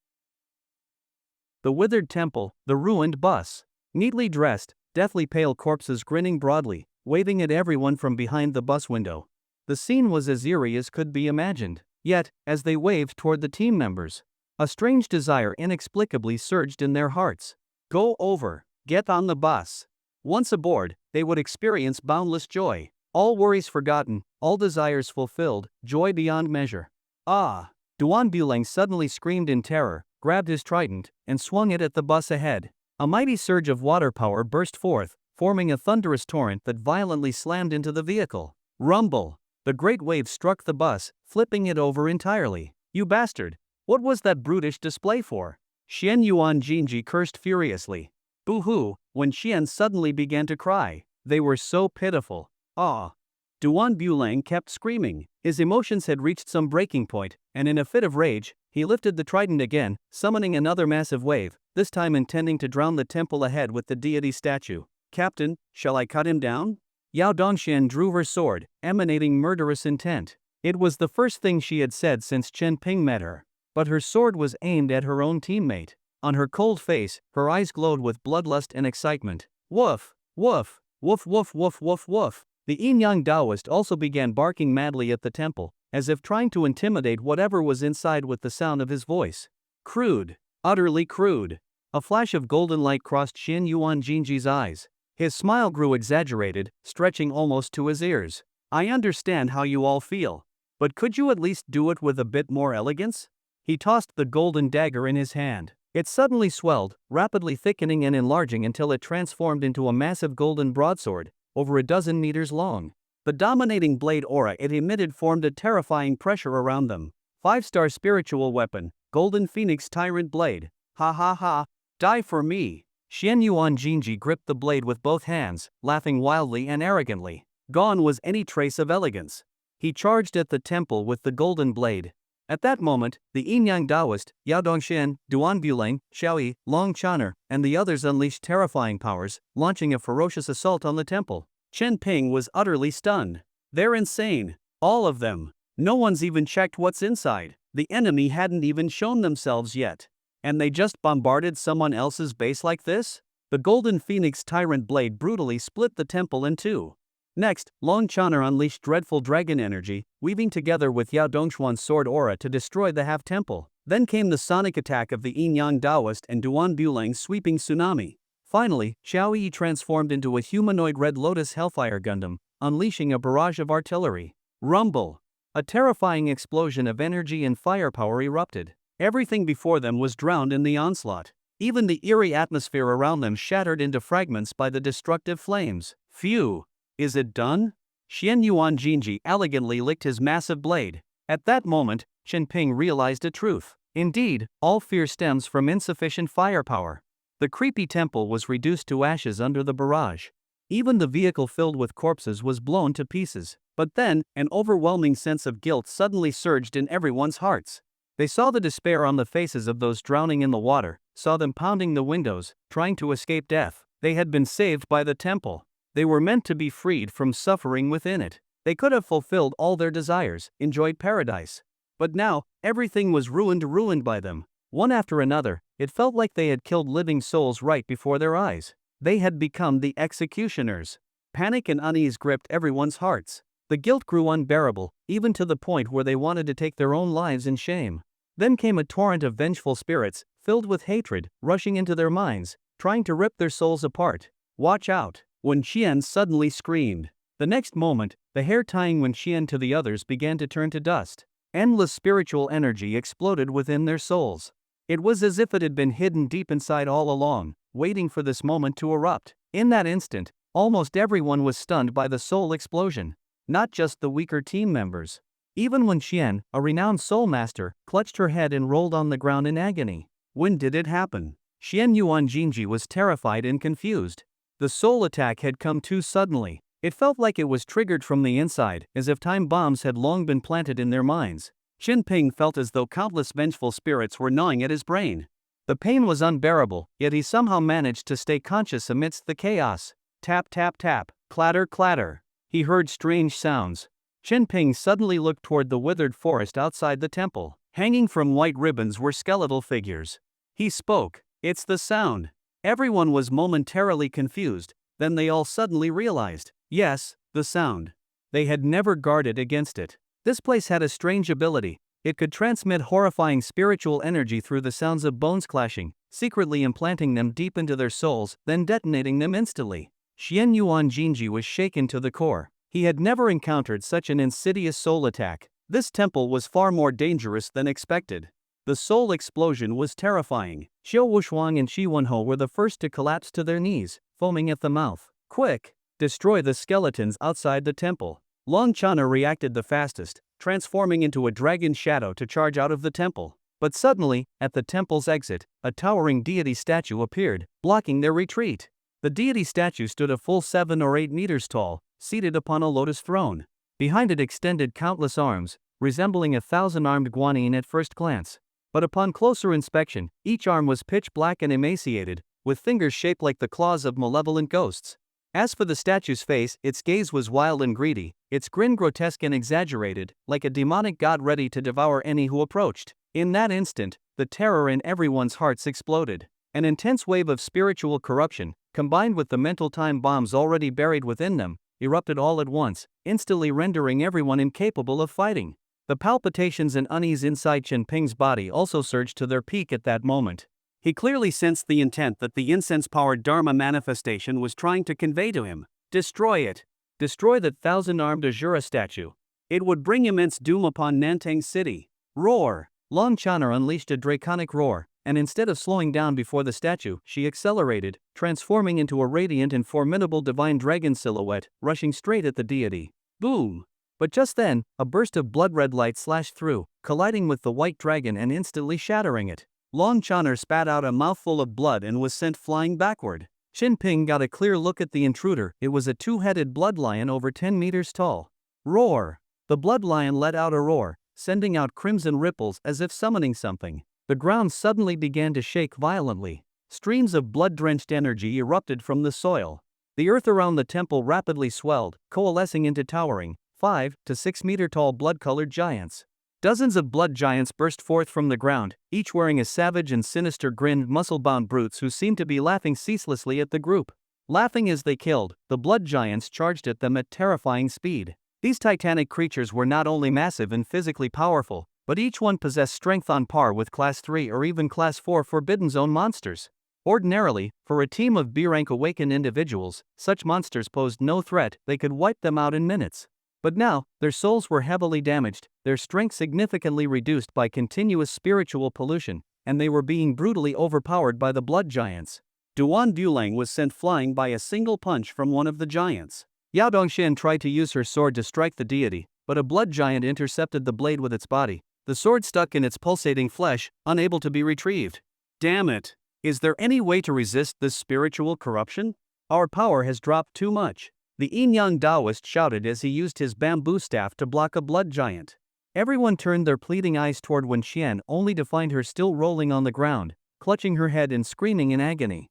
The withered temple, the ruined bus. Neatly dressed, deathly pale corpses grinning broadly, waving at everyone from behind the bus window. The scene was as eerie as could be imagined. Yet, as they waved toward the team members, a strange desire inexplicably surged in their hearts. Go over, get on the bus. Once aboard, they would experience boundless joy. All worries forgotten, all desires fulfilled, joy beyond measure. Ah! Duan Buleng suddenly screamed in terror, grabbed his trident, and swung it at the bus ahead. A mighty surge of water power burst forth, forming a thunderous torrent that violently slammed into the vehicle. Rumble! The great wave struck the bus, flipping it over entirely. "You bastard! What was that brutish display for?" Xian Yuan Jinji cursed furiously. Boo-hoo, when Xian suddenly began to cry. They were so pitiful. Ah! Duan Buleng kept screaming. His emotions had reached some breaking point, and in a fit of rage, he lifted the trident again, summoning another massive wave, this time intending to drown the temple ahead with the deity statue. "Captain, shall I cut him down?" Yao Dongxian drew her sword, emanating murderous intent. It was the first thing she had said since Chen Ping met her. But her sword was aimed at her own teammate. On her cold face, her eyes glowed with bloodlust and excitement. Woof! Woof! Woof woof woof woof woof! The Yin-Yang Taoist also began barking madly at the temple, as if trying to intimidate whatever was inside with the sound of his voice. Crude. Utterly crude. A flash of golden light crossed Xian Yuan Jinji's eyes. His smile grew exaggerated, stretching almost to his ears. "I understand how you all feel. But could you at least do it with a bit more elegance?" He tossed the golden dagger in his hand. It suddenly swelled, rapidly thickening and enlarging until it transformed into a massive golden broadsword, over a dozen meters long. The dominating blade aura it emitted formed a terrifying pressure around them. 5-star spiritual weapon, Golden Phoenix Tyrant Blade. Ha ha ha, die for me. Xian Yuan Jinji gripped the blade with both hands, laughing wildly and arrogantly. Gone was any trace of elegance. He charged at the temple with the golden blade. At that moment, the Yin-Yang Taoist, Yao Dongxian, Duan Buleng, Xiaoyi, Long Chaner, and the others unleashed terrifying powers, launching a ferocious assault on the temple. Chen Ping was utterly stunned. They're insane. All of them. No one's even checked what's inside. The enemy hadn't even shown themselves yet. And they just bombarded someone else's base like this? The Golden Phoenix Tyrant Blade brutally split the temple in two. Next, Long Chaner unleashed dreadful dragon energy, weaving together with Yao Dongxuan's sword aura to destroy the half-temple. Then came the sonic attack of the Yin-Yang Taoist and Duan Buleng's sweeping tsunami. Finally, Xiaoyi transformed into a humanoid Red Lotus Hellfire Gundam, unleashing a barrage of artillery. Rumble! A terrifying explosion of energy and firepower erupted. Everything before them was drowned in the onslaught. Even the eerie atmosphere around them shattered into fragments by the destructive flames. Phew! Is it done? Xian Yuan Jinji elegantly licked his massive blade. At that moment, Chen Ping realized a truth. Indeed, all fear stems from insufficient firepower. The creepy temple was reduced to ashes under the barrage. Even the vehicle filled with corpses was blown to pieces. But then, an overwhelming sense of guilt suddenly surged in everyone's hearts. They saw the despair on the faces of those drowning in the water, saw them pounding the windows, trying to escape death. They had been saved by the temple. They were meant to be freed from suffering within it. They could have fulfilled all their desires, enjoyed paradise. But now, everything was ruined by them. One after another, it felt like they had killed living souls right before their eyes. They had become the executioners. Panic and unease gripped everyone's hearts. The guilt grew unbearable, even to the point where they wanted to take their own lives in shame. Then came a torrent of vengeful spirits, filled with hatred, rushing into their minds, trying to rip their souls apart. Watch out! Wen Qian suddenly screamed. The next moment, the hair tying Wen Qian to the others began to turn to dust. Endless spiritual energy exploded within their souls. It was as if it had been hidden deep inside all along, waiting for this moment to erupt. In that instant, almost everyone was stunned by the soul explosion. Not just the weaker team members. Even Wen Qian, a renowned soul master, clutched her head and rolled on the ground in agony. When did it happen? Xian Yuan Jinji was terrified and confused. The soul attack had come too suddenly. It felt like it was triggered from the inside, as if time bombs had long been planted in their minds. Qin Ping felt as though countless vengeful spirits were gnawing at his brain. The pain was unbearable, yet he somehow managed to stay conscious amidst the chaos. Tap tap tap, clatter clatter. He heard strange sounds. Qin Ping suddenly looked toward the withered forest outside the temple. Hanging from white ribbons were skeletal figures. He spoke. It's the sound. Everyone was momentarily confused, then they all suddenly realized. Yes, the sound. They had never guarded against it. This place had a strange ability. It could transmit horrifying spiritual energy through the sounds of bones clashing, secretly implanting them deep into their souls, then detonating them instantly. Xian Yuan Jinji was shaken to the core. He had never encountered such an insidious soul attack. This temple was far more dangerous than expected. The soul explosion was terrifying. Xiao Wushuang and Shi Wenho were the first to collapse to their knees, foaming at the mouth. Quick! Destroy the skeletons outside the temple. Long Chana reacted the fastest, transforming into a dragon shadow to charge out of the temple. But suddenly, at the temple's exit, a towering deity statue appeared, blocking their retreat. The deity statue stood a full 7 or 8 meters tall, seated upon a lotus throne. Behind it extended countless arms, resembling 1,000-armed guanyin at first glance. But upon closer inspection, each arm was pitch black and emaciated, with fingers shaped like the claws of malevolent ghosts. As for the statue's face, its gaze was wild and greedy, its grin grotesque and exaggerated, like a demonic god ready to devour any who approached. In that instant, the terror in everyone's hearts exploded. An intense wave of spiritual corruption, combined with the mental time bombs already buried within them, erupted all at once, instantly rendering everyone incapable of fighting. The palpitations and unease inside Qin Ping's body also surged to their peak at that moment. He clearly sensed the intent that the incense-powered Dharma manifestation was trying to convey to him. Destroy it. Destroy that 1,000-armed Azura statue. It would bring immense doom upon Nantang City. Roar! Long Chana unleashed a draconic roar, and instead of slowing down before the statue, she accelerated, transforming into a radiant and formidable divine dragon silhouette, rushing straight at the deity. Boom! But just then, a burst of blood-red light slashed through, colliding with the white dragon and instantly shattering it. Long Chana spat out a mouthful of blood and was sent flying backward. Qin Ping got a clear look at the intruder. It was a two-headed blood lion over 10 meters tall. Roar! The blood lion let out a roar, sending out crimson ripples as if summoning something. The ground suddenly began to shake violently. Streams of blood-drenched energy erupted from the soil. The earth around the temple rapidly swelled, coalescing into towering, 5 to 6 meter tall blood-colored giants. Dozens of blood giants burst forth from the ground, each wearing a savage and sinister grin, muscle-bound brutes who seemed to be laughing ceaselessly at the group. Laughing as they killed, the blood giants charged at them at terrifying speed. These titanic creatures were not only massive and physically powerful, but each one possessed strength on par with Class 3 or even Class 4 Forbidden Zone monsters. Ordinarily, for a team of B-rank awakened individuals, such monsters posed no threat. They could wipe them out in minutes. But now, their souls were heavily damaged, their strength significantly reduced by continuous spiritual pollution, and they were being brutally overpowered by the blood giants. Duan Dulang was sent flying by a single punch from one of the giants. Yao Dongshan tried to use her sword to strike the deity, but a blood giant intercepted the blade with its body. The sword stuck in its pulsating flesh, unable to be retrieved. Damn it! Is there any way to resist this spiritual corruption? Our power has dropped too much. The Yin-Yang Taoist shouted as he used his bamboo staff to block a blood giant. Everyone turned their pleading eyes toward Wen Qian only to find her still rolling on the ground, clutching her head and screaming in agony.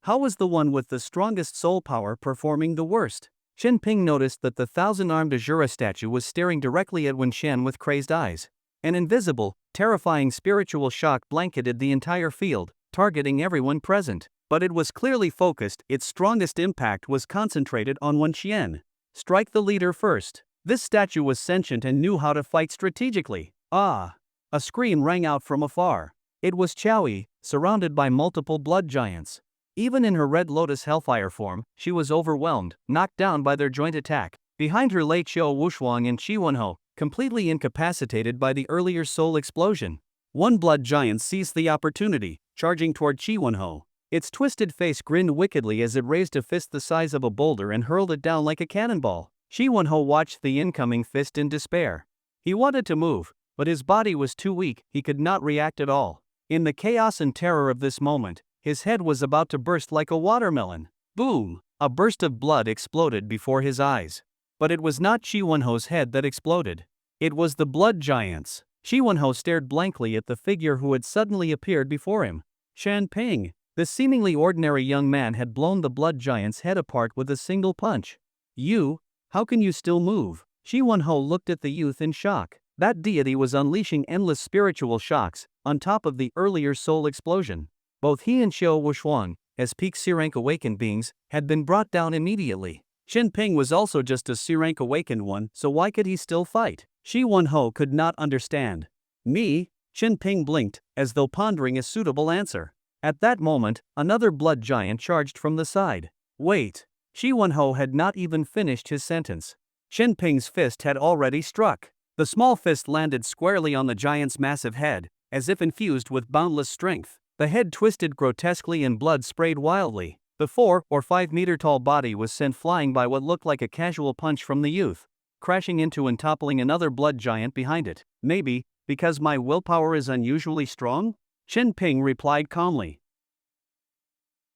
How was the one with the strongest soul power performing the worst? Qin Ping noticed that the 1,000-armed Azura statue was staring directly at Wen Qian with crazed eyes. An invisible, terrifying spiritual shock blanketed the entire field, targeting everyone present. But it was clearly focused. Its strongest impact was concentrated on Wen Qian. Strike the leader first. This statue was sentient and knew how to fight strategically. Ah! A scream rang out from afar. It was Chowie, surrounded by multiple blood giants. Even in her Red Lotus Hellfire form, she was overwhelmed, knocked down by their joint attack. Behind her lay Qiu Wushuang and Qi Wenho, completely incapacitated by the earlier soul explosion. One blood giant seized the opportunity, charging toward Qi Wenho. Its twisted face grinned wickedly as it raised a fist the size of a boulder and hurled it down like a cannonball. Qi Wenho watched the incoming fist in despair. He wanted to move, but his body was too weak, he could not react at all. In the chaos and terror of this moment, his head was about to burst like a watermelon. Boom! A burst of blood exploded before his eyes. But it was not Qi Wenho's head that exploded. It was the blood giant's. Qi Wenho stared blankly at the figure who had suddenly appeared before him. Shan Ping. This seemingly ordinary young man had blown the blood giant's head apart with a single punch. You? How can you still move? Qi Wenho looked at the youth in shock. That deity was unleashing endless spiritual shocks, on top of the earlier soul explosion. Both he and Qiu Wushuang, as peak C-rank awakened beings, had been brought down immediately. Shen Ping was also just a C-rank awakened one, so why could he still fight? Qi Wenho could not understand. Me? Shen Ping blinked, as though pondering a suitable answer. At that moment, another blood giant charged from the side. Wait. Qi Wenho had not even finished his sentence. Shen Ping's fist had already struck. The small fist landed squarely on the giant's massive head, as if infused with boundless strength. The head twisted grotesquely and blood sprayed wildly. The 4 or 5 meter tall body was sent flying by what looked like a casual punch from the youth, crashing into and toppling another blood giant behind it. Maybe, because my willpower is unusually strong? Shen Ping replied calmly.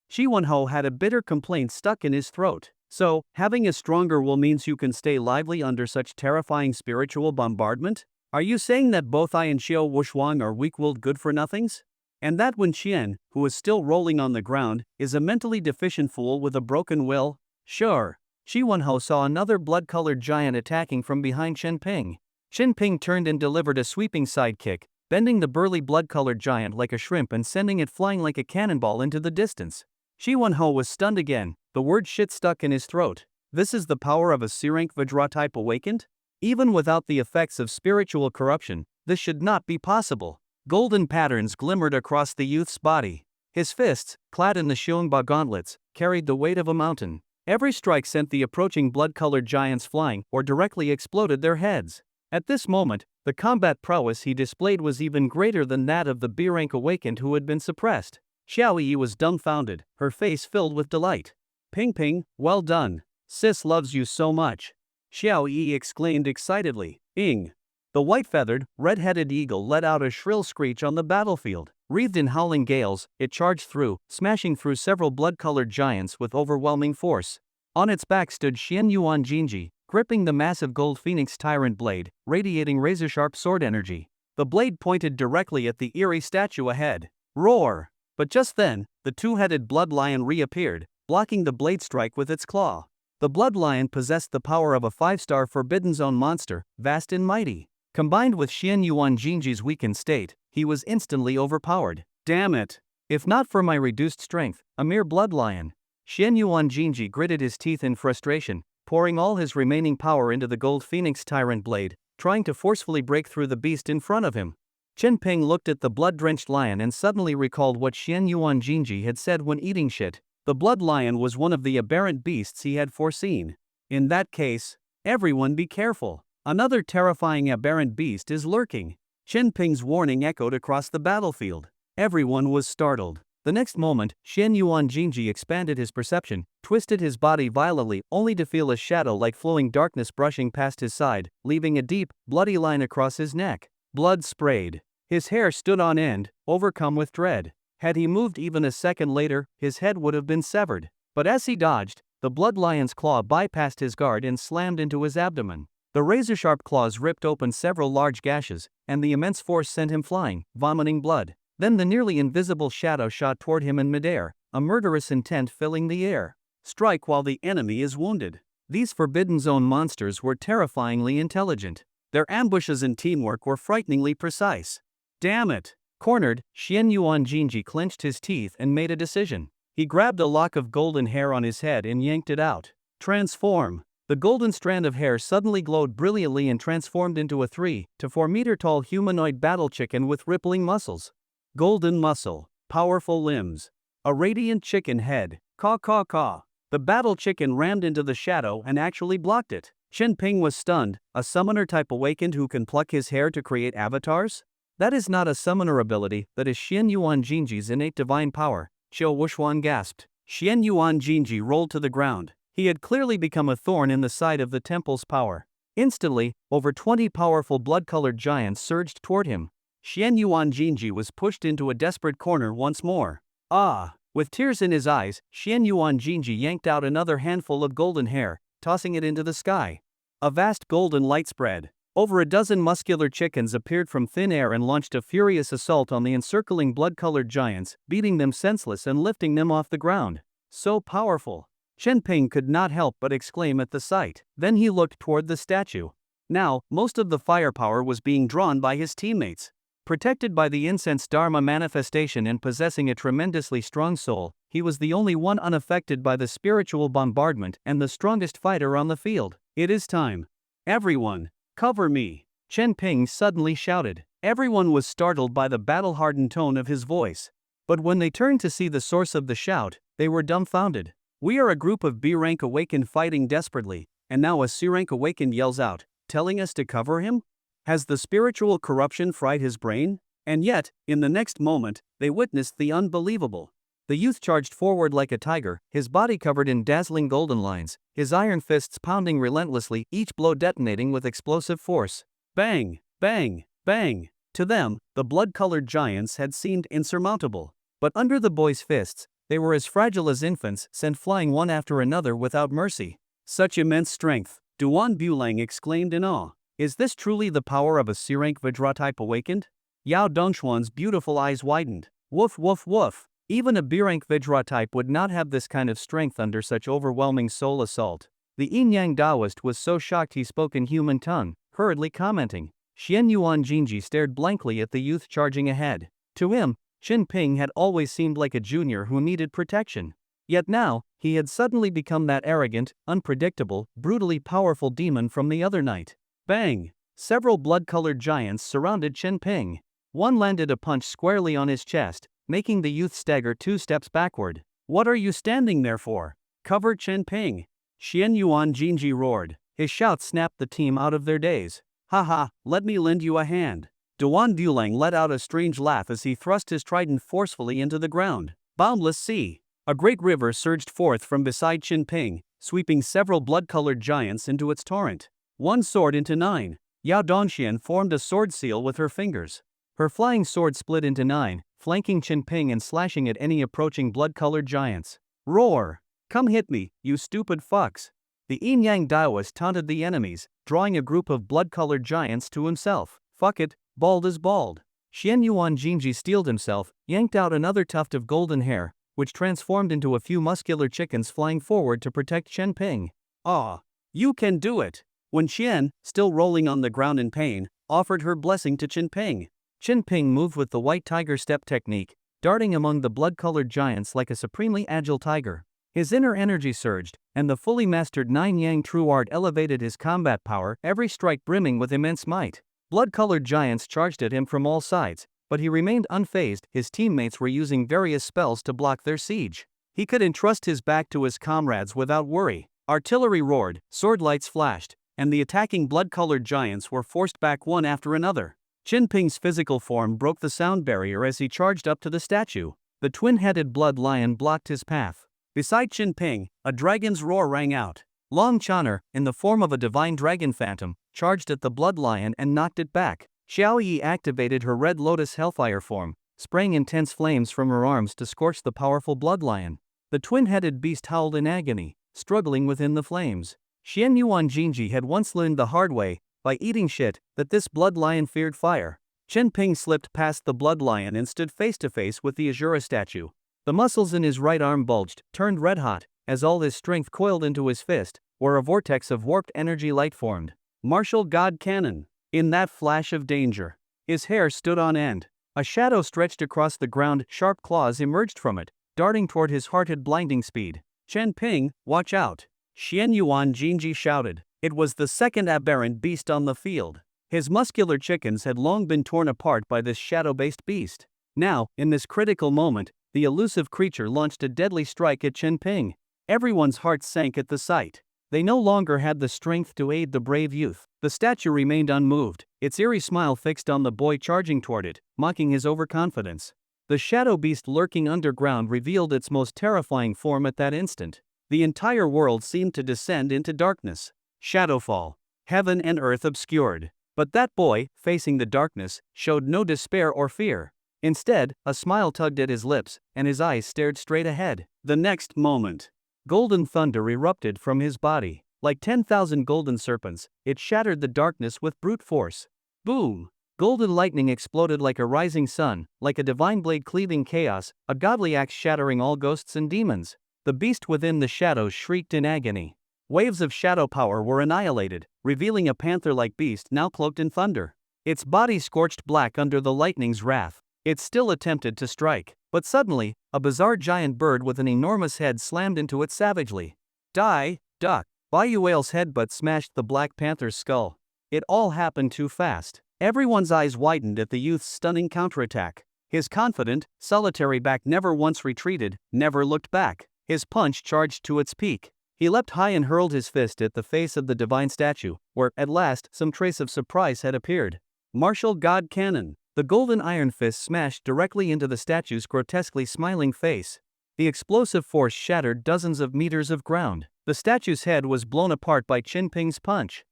Qi Wenho had a bitter complaint stuck in his throat. So, having a stronger will means you can stay lively under such terrifying spiritual bombardment? Are you saying that both I and Qiu Wushuang are weak-willed good-for-nothings? And that Wen Qian, who is still rolling on the ground, is a mentally deficient fool with a broken will? Sure. Qi Wenho saw another blood-colored giant attacking from behind Shen Ping. Shen Ping turned and delivered a sweeping sidekick, bending the burly blood-colored giant like a shrimp and sending it flying like a cannonball into the distance. Qi Wenho was stunned again, the word shit stuck in his throat. This is the power of a C-rank Vajra type awakened? Even without the effects of spiritual corruption, this should not be possible. Golden patterns glimmered across the youth's body. His fists, clad in the Xiongba gauntlets, carried the weight of a mountain. Every strike sent the approaching blood-colored giants flying or directly exploded their heads. At this moment, the combat prowess he displayed was even greater than that of the B-rank awakened who had been suppressed. Xiao Yi was dumbfounded, her face filled with delight. Ping Ping, well done. Sis loves you so much. Xiao Yi exclaimed excitedly. Ing. The white-feathered, red-headed eagle let out a shrill screech on the battlefield. Wreathed in howling gales, it charged through, smashing through several blood-colored giants with overwhelming force. On its back stood Xian Yuan Jinji, gripping the massive gold phoenix tyrant blade, radiating razor-sharp sword energy. The blade pointed directly at the eerie statue ahead. Roar! But just then, the two-headed blood lion reappeared, blocking the blade strike with its claw. The blood lion possessed the power of a 5-star Forbidden Zone monster, vast and mighty. Combined with Xian Yuan Jinji's weakened state, he was instantly overpowered. Damn it! If not for my reduced strength, a mere blood lion. Xian Yuan Jinji gritted his teeth in frustration, pouring all his remaining power into the gold phoenix tyrant blade, trying to forcefully break through the beast in front of him. Chen Ping looked at the blood-drenched lion and suddenly recalled what Xian Yuan Jinji had said when eating shit. The blood lion was one of the aberrant beasts he had foreseen. In that case, everyone be careful. Another terrifying aberrant beast is lurking. Chen Ping's warning echoed across the battlefield. Everyone was startled. The next moment, Xian Yuan Jinji expanded his perception, twisted his body violently only to feel a shadow like flowing darkness brushing past his side, leaving a deep, bloody line across his neck. Blood sprayed. His hair stood on end, overcome with dread. Had he moved even a second later, his head would have been severed. But as he dodged, the blood lion's claw bypassed his guard and slammed into his abdomen. The razor-sharp claws ripped open several large gashes, and the immense force sent him flying, vomiting blood. Then the nearly invisible shadow shot toward him in midair, a murderous intent filling the air. Strike while the enemy is wounded. These Forbidden Zone monsters were terrifyingly intelligent. Their ambushes and teamwork were frighteningly precise. Damn it! Cornered, Xian Yuan Jinji clenched his teeth and made a decision. He grabbed a lock of golden hair on his head and yanked it out. Transform! The golden strand of hair suddenly glowed brilliantly and transformed into a 3 to 4 meter tall humanoid battle chicken with rippling muscles. Golden muscle, powerful limbs, a radiant chicken head. Caw caw caw. The battle chicken rammed into the shadow and actually blocked it. Chen Ping was stunned. A summoner type awakened who can pluck his hair to create avatars? That is not a summoner ability, that is Xian Yuan Jinji's innate divine power, Qiu Wuxuan gasped. Xian Yuan Jinji rolled to the ground. He had clearly become a thorn in the side of the temple's power. Instantly, over 20 powerful blood-colored giants surged toward him. Xian Yuan Jinji was pushed into a desperate corner once more. Ah! With tears in his eyes, Xian Yuan Jinji yanked out another handful of golden hair, tossing it into the sky. A vast golden light spread. Over a dozen muscular chickens appeared from thin air and launched a furious assault on the encircling blood-colored giants, beating them senseless and lifting them off the ground. So powerful! Chen Ping could not help but exclaim at the sight. Then he looked toward the statue. Now, most of the firepower was being drawn by his teammates. Protected by the incense Dharma manifestation and possessing a tremendously strong soul, he was the only one unaffected by the spiritual bombardment and the strongest fighter on the field. It is time. Everyone, cover me! Chen Ping suddenly shouted. Everyone was startled by the battle-hardened tone of his voice. But when they turned to see the source of the shout, they were dumbfounded. We are a group of B-rank awakened fighting desperately, and now a C-rank awakened yells out, telling us to cover him? Has the spiritual corruption fried his brain? And yet, in the next moment, they witnessed the unbelievable. The youth charged forward like a tiger, his body covered in dazzling golden lines, his iron fists pounding relentlessly, each blow detonating with explosive force. Bang! Bang! Bang! To them, the blood-colored giants had seemed insurmountable. But under the boy's fists, they were as fragile as infants, sent flying one after another without mercy. Such immense strength! Duan Bulang exclaimed in awe. Is this truly the power of a C-rank Vajra type awakened? Yao Dongshuan's beautiful eyes widened. Woof woof woof. Even a B-rank Vajra type would not have this kind of strength under such overwhelming soul assault. The Yin-Yang Taoist was so shocked he spoke in human tongue, hurriedly commenting. Xian Yuan Jinji stared blankly at the youth charging ahead. To him, Chen Ping had always seemed like a junior who needed protection. Yet now, he had suddenly become that arrogant, unpredictable, brutally powerful demon from the other night. Bang! Several blood-colored giants surrounded Chen Ping. One landed a punch squarely on his chest, making the youth stagger 2 steps backward. What are you standing there for? Cover Chen Ping! Xian Yuan Jinji roared. His shout snapped the team out of their daze. Haha, let me lend you a hand. Duan Bulang let out a strange laugh as he thrust his trident forcefully into the ground. Boundless sea! A great river surged forth from beside Chen Ping, sweeping several blood-colored giants into its torrent. One sword into 9. Yao Dongxian formed a sword seal with her fingers. Her flying sword split into 9, flanking Chen Ping and slashing at any approaching blood-colored giants. Roar! Come hit me, you stupid fucks! The Yin-Yang Taoist taunted the enemies, drawing a group of blood-colored giants to himself. Fuck it, bald is bald. Xian Yuan Jinji steeled himself, yanked out another tuft of golden hair, which transformed into a few muscular chickens flying forward to protect Chen Ping. Ah! You can do it! When Qian, still rolling on the ground in pain, offered her blessing to Chen Ping moved with the white tiger step technique, darting among the blood-colored giants like a supremely agile tiger. His inner energy surged, and the fully mastered 9 Yang True Art elevated his combat power, every strike brimming with immense might. Blood-colored giants charged at him from all sides, but he remained unfazed. His teammates were using various spells to block their siege. He could entrust his back to his comrades without worry. Artillery roared, sword lights flashed, and the attacking blood-colored giants were forced back one after another. Chen Ping's physical form broke the sound barrier as he charged up to the statue. The twin-headed blood lion blocked his path. Beside Chen Ping, a dragon's roar rang out. Long Chaner, in the form of a divine dragon phantom, charged at the blood lion and knocked it back. Xiao Yi activated her red lotus hellfire form, spraying intense flames from her arms to scorch the powerful blood lion. The twin-headed beast howled in agony, struggling within the flames. Xian Yuan Jinji had once learned the hard way, by eating shit, that this blood lion feared fire. Chen Ping slipped past the blood lion and stood face to face with the Azura statue. The muscles in his right arm bulged, turned red-hot, as all his strength coiled into his fist, where a vortex of warped energy light formed. Martial God Cannon! In that flash of danger, his hair stood on end. A shadow stretched across the ground, sharp claws emerged from it, darting toward his heart at blinding speed. Chen Ping, watch out! Xianyuan Jinji shouted. It was the second aberrant beast on the field. His muscular chickens had long been torn apart by this shadow-based beast. Now, in this critical moment, the elusive creature launched a deadly strike at Chen Ping. Everyone's hearts sank at the sight. They no longer had the strength to aid the brave youth. The statue remained unmoved, its eerie smile fixed on the boy charging toward it, mocking his overconfidence. The shadow beast lurking underground revealed its most terrifying form at that instant. The entire world seemed to descend into darkness. Shadowfall. Heaven and earth obscured. But that boy, facing the darkness, showed no despair or fear. Instead, a smile tugged at his lips, and his eyes stared straight ahead. The next moment, golden thunder erupted from his body. Like 10,000 golden serpents, it shattered the darkness with brute force. Boom! Golden lightning exploded like a rising sun, like a divine blade cleaving chaos, a godly axe shattering all ghosts and demons. The beast within the shadows shrieked in agony. Waves of shadow power were annihilated, revealing a panther-like beast now cloaked in thunder. Its body scorched black under the lightning's wrath. It still attempted to strike, but suddenly, a bizarre giant bird with an enormous head slammed into it savagely. Die, duck! Bayou Whale's headbutt smashed the Black Panther's skull. It all happened too fast. Everyone's eyes widened at the youth's stunning counterattack. His confident, solitary back never once retreated, never looked back. His punch charged to its peak. He leapt high and hurled his fist at the face of the divine statue, where, at last, some trace of surprise had appeared. Martial God Cannon. The golden iron fist smashed directly into the statue's grotesquely smiling face. The explosive force shattered dozens of meters of ground. The statue's head was blown apart by Chen Ping's punch.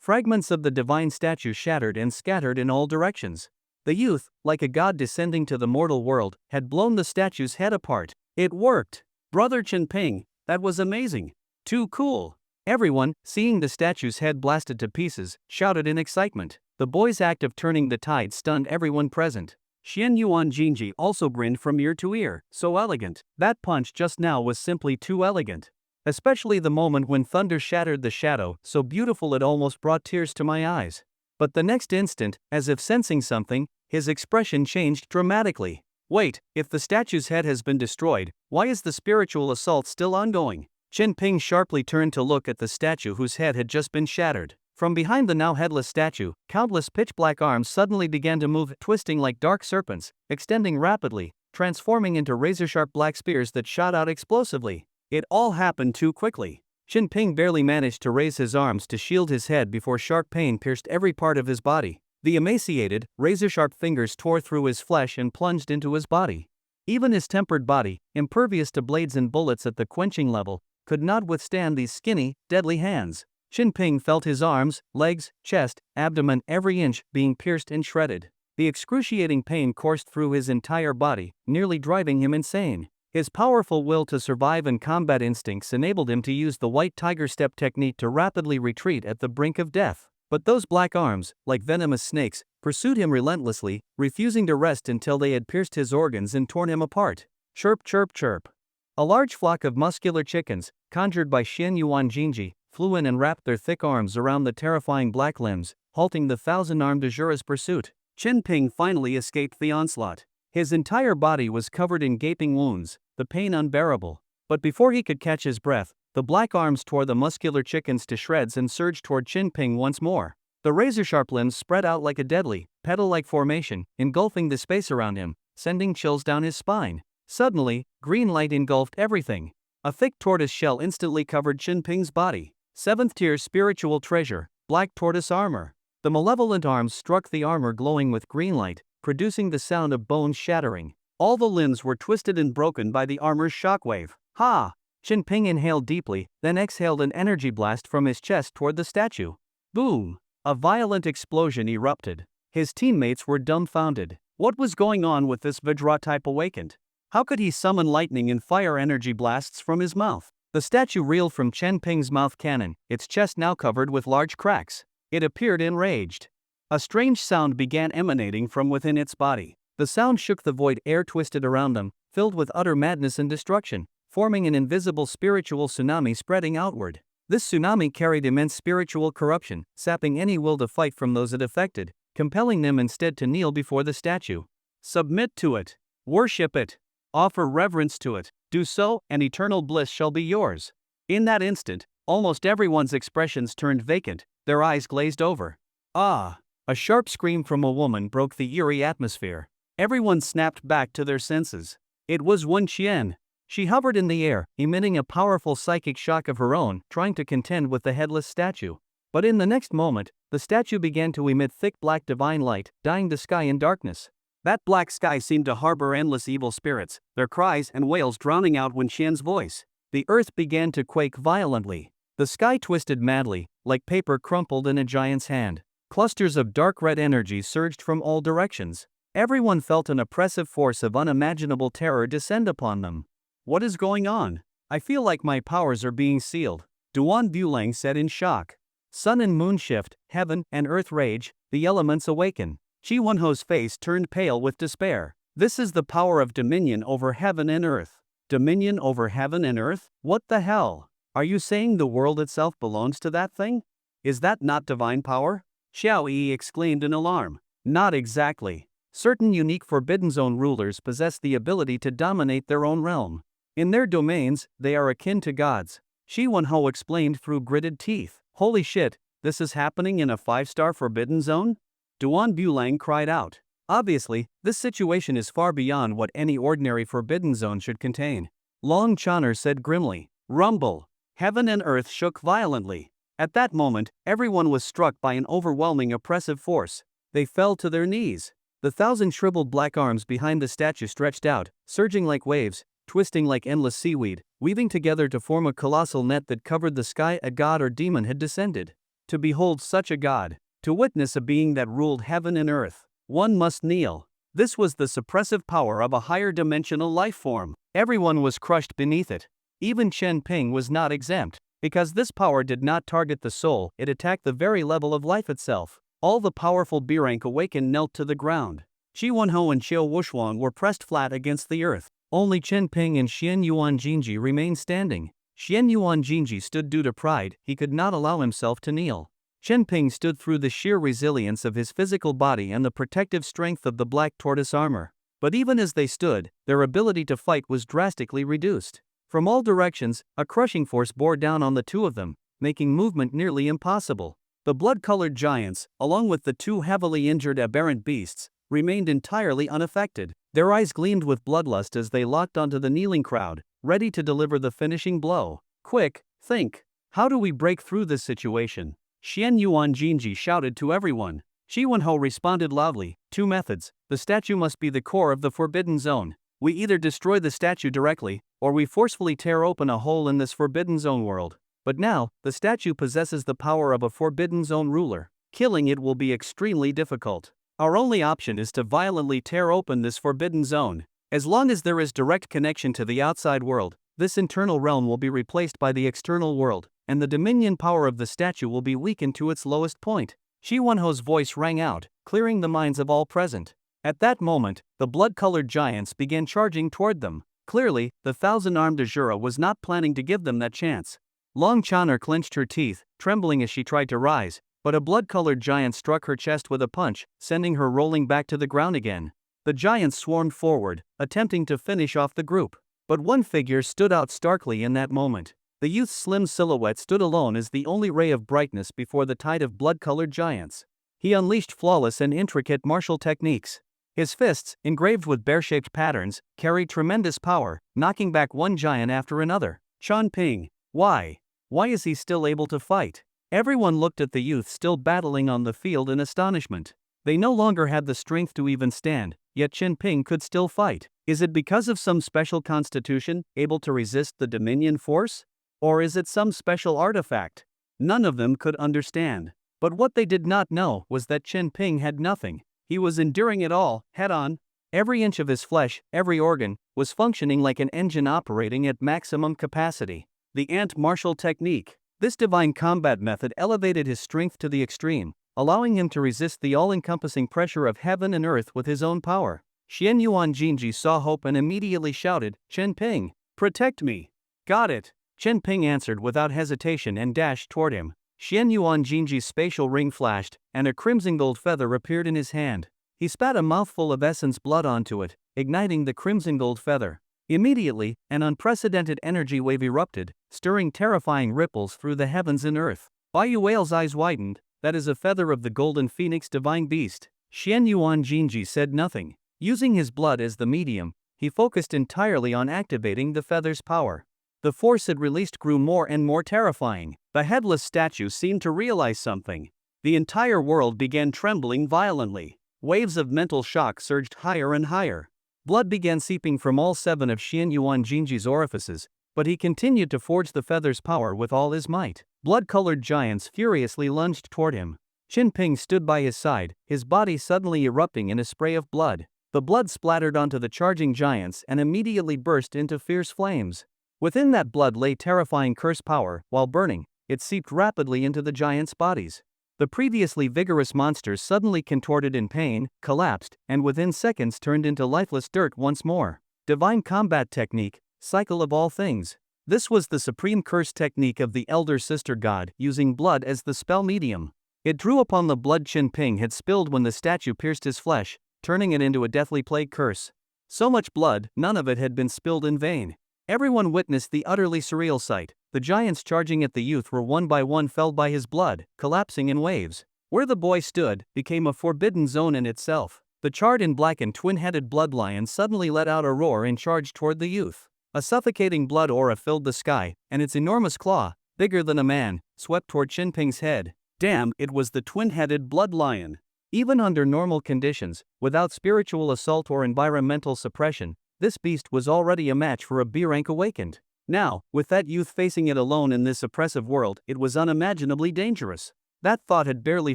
Fragments of the divine statue shattered and scattered in all directions. The youth, like a god descending to the mortal world, had blown the statue's head apart. It worked! Brother Chen Ping, that was amazing! Too cool! Everyone, seeing the statue's head blasted to pieces, shouted in excitement. The boy's act of turning the tide stunned everyone present. Xianyuan Jinji also grinned from ear to ear. So elegant. That punch just now was simply too elegant. Especially the moment when thunder shattered the shadow, so beautiful it almost brought tears to my eyes. But the next instant, as if sensing something, his expression changed dramatically. Wait, if the statue's head has been destroyed, why is the spiritual assault still ongoing? Chen Ping sharply turned to look at the statue whose head had just been shattered. From behind the now headless statue, countless pitch-black arms suddenly began to move, twisting like dark serpents, extending rapidly, transforming into razor-sharp black spears that shot out explosively. It all happened too quickly. Chen Ping barely managed to raise his arms to shield his head before sharp pain pierced every part of his body. The emaciated, razor-sharp fingers tore through his flesh and plunged into his body. Even his tempered body, impervious to blades and bullets at the quenching level, could not withstand these skinny, deadly hands. Chen Ping felt his arms, legs, chest, abdomen, every inch being pierced and shredded. The excruciating pain coursed through his entire body, nearly driving him insane. His powerful will to survive and combat instincts enabled him to use the white tiger step technique to rapidly retreat at the brink of death. But those black arms, like venomous snakes, pursued him relentlessly, refusing to rest until they had pierced his organs and torn him apart. Chirp, chirp, chirp. A large flock of muscular chickens, conjured by Xianyuan Jinji, flew in and wrapped their thick arms around the terrifying black limbs, halting the thousand-armed Azura's pursuit. Chen Ping finally escaped the onslaught. His entire body was covered in gaping wounds, the pain unbearable. But before he could catch his breath, the black arms tore the muscular chickens to shreds and surged toward Chen Ping once more. The razor-sharp limbs spread out like a deadly, petal-like formation, engulfing the space around him, sending chills down his spine. Suddenly, green light engulfed everything. A thick tortoise shell instantly covered Chen Ping's body. 7th tier spiritual treasure, black tortoise armor. The malevolent arms struck the armor glowing with green light, producing the sound of bones shattering. All the limbs were twisted and broken by the armor's shockwave. Ha! Chen Ping inhaled deeply, then exhaled an energy blast from his chest toward the statue. Boom! A violent explosion erupted. His teammates were dumbfounded. What was going on with this Vajra type awakened? How could he summon lightning and fire energy blasts from his mouth? The statue reeled from Chen Ping's mouth cannon, its chest now covered with large cracks. It appeared enraged. A strange sound began emanating from within its body. The sound shook the void air twisted around them, filled with utter madness and destruction, forming an invisible spiritual tsunami spreading outward. This tsunami carried immense spiritual corruption, sapping any will to fight from those it affected, compelling them instead to kneel before the statue. Submit to it. Worship it. Offer reverence to it. Do so, and eternal bliss shall be yours. In that instant, almost everyone's expressions turned vacant, their eyes glazed over. Ah! A sharp scream from a woman broke the eerie atmosphere. Everyone snapped back to their senses. It was Wen Qian. She hovered in the air, emitting a powerful psychic shock of her own, trying to contend with the headless statue. But in the next moment, the statue began to emit thick black divine light, dyeing the sky in darkness. That black sky seemed to harbor endless evil spirits, their cries and wails drowning out Wen Qian's voice. The earth began to quake violently. The sky twisted madly, like paper crumpled in a giant's hand. Clusters of dark red energy surged from all directions. Everyone felt an oppressive force of unimaginable terror descend upon them. What is going on? I feel like my powers are being sealed, Duan Bulang said in shock. Sun and moon shift, heaven and earth rage, the elements awaken. Chi Wonho's face turned pale with despair. This is the power of dominion over heaven and earth. Dominion over heaven and earth? What the hell? Are you saying the world itself belongs to that thing? Is that not divine power? Xiao Yi exclaimed in alarm. Not exactly. Certain unique Forbidden Zone rulers possess the ability to dominate their own realm. In their domains, they are akin to gods. Shi Wenho explained through gritted teeth. Holy shit, this is happening in a 5-star Forbidden Zone? Duan Bulang cried out. Obviously, this situation is far beyond what any ordinary Forbidden Zone should contain. Long Channer said grimly. Rumble. Heaven and earth shook violently. At that moment, everyone was struck by an overwhelming oppressive force. They fell to their knees. The 1,000 shriveled black arms behind the statue stretched out, surging like waves, twisting like endless seaweed, weaving together to form a colossal net that covered the sky. A god or demon had descended. To behold such a god, to witness a being that ruled heaven and earth, one must kneel. This was the suppressive power of a higher dimensional life form. Everyone was crushed beneath it. Even Chen Ping was not exempt. Because this power did not target the soul, it attacked the very level of life itself. All the powerful B-rank awakened knelt to the ground. Chi Wonho and Xiao Wushuang were pressed flat against the earth. Only Chen Ping and Xian Yuan Jinji remained standing. Xian Yuan Jinji stood due to pride, he could not allow himself to kneel. Chen Ping stood through the sheer resilience of his physical body and the protective strength of the black tortoise armor. But even as they stood, their ability to fight was drastically reduced. From all directions, a crushing force bore down on the two of them, making movement nearly impossible. The blood-colored giants, along with the two heavily injured aberrant beasts, remained entirely unaffected. Their eyes gleamed with bloodlust as they locked onto the kneeling crowd, ready to deliver the finishing blow. Quick, think. How do we break through this situation? Xian Yuan Jinji shouted to everyone. Shi Wenho responded loudly. 2 methods. The statue must be the core of the Forbidden Zone. We either destroy the statue directly, or we forcefully tear open a hole in this Forbidden Zone world. But now, the statue possesses the power of a Forbidden Zone ruler. Killing it will be extremely difficult. Our only option is to violently tear open this Forbidden Zone. As long as there is direct connection to the outside world, this internal realm will be replaced by the external world, and the dominion power of the statue will be weakened to its lowest point. Shi Wenho's voice rang out, clearing the minds of all present. At that moment, the blood-colored giants began charging toward them. Clearly, the 1,000-armed Azura was not planning to give them that chance. Long Channer clenched her teeth, trembling as she tried to rise, but a blood-colored giant struck her chest with a punch, sending her rolling back to the ground again. The giants swarmed forward, attempting to finish off the group. But one figure stood out starkly in that moment. The youth's slim silhouette stood alone as the only ray of brightness before the tide of blood-colored giants. He unleashed flawless and intricate martial techniques. His fists, engraved with bear-shaped patterns, carried tremendous power, knocking back one giant after another. Chen Ping. Why? Why is he still able to fight? Everyone looked at the youth still battling on the field in astonishment. They no longer had the strength to even stand, yet Chen Ping could still fight. Is it because of some special constitution, able to resist the Dominion force? Or is it some special artifact? None of them could understand. But what they did not know was that Chen Ping had nothing. He was enduring it all, head-on. Every inch of his flesh, every organ, was functioning like an engine operating at maximum capacity. The ant martial technique. This divine combat method elevated his strength to the extreme, allowing him to resist the all-encompassing pressure of heaven and earth with his own power. Xian Yuan Jinji saw hope and immediately shouted, Chen Ping, protect me. Got it. Chen Ping answered without hesitation and dashed toward him. Xian Yuan Jinji's spatial ring flashed, and a crimson gold feather appeared in his hand. He spat a mouthful of essence blood onto it, igniting the crimson gold feather. Immediately, an unprecedented energy wave erupted, stirring terrifying ripples through the heavens and earth. Baiyu Whale's eyes widened. That is a feather of the golden phoenix divine beast. Xian Yuan Jinji said nothing. Using his blood as the medium, he focused entirely on activating the feather's power. The force it released grew more and more terrifying. The headless statue seemed to realize something. The entire world began trembling violently. Waves of mental shock surged higher and higher. Blood began seeping from all 7 of Xian Yuan Jinji's orifices, but he continued to forge the feather's power with all his might. Blood-colored giants furiously lunged toward him. Qin Ping stood by his side, his body suddenly erupting in a spray of blood. The blood splattered onto the charging giants and immediately burst into fierce flames. Within that blood lay terrifying curse power. While burning, it seeped rapidly into the giants' bodies. The previously vigorous monsters suddenly contorted in pain, collapsed, and within seconds turned into lifeless dirt once more. Divine combat technique, cycle of all things. This was the supreme curse technique of the elder sister god, using blood as the spell medium. It drew upon the blood Qin Ping had spilled when the statue pierced his flesh, turning it into a deathly plague curse. So much blood, none of it had been spilled in vain. Everyone witnessed the utterly surreal sight. The giants charging at the youth were one by one felled by his blood, collapsing in waves. Where the boy stood became a forbidden zone in itself. The charred and blackened twin-headed blood lion suddenly let out a roar and charged toward the youth. A suffocating blood aura filled the sky, and its enormous claw, bigger than a man, swept toward Qin Ping's head. Damn, it was the twin-headed blood lion. Even under normal conditions, without spiritual assault or environmental suppression, this beast was already a match for a B-rank awakened. Now, with that youth facing it alone in this oppressive world, it was unimaginably dangerous. That thought had barely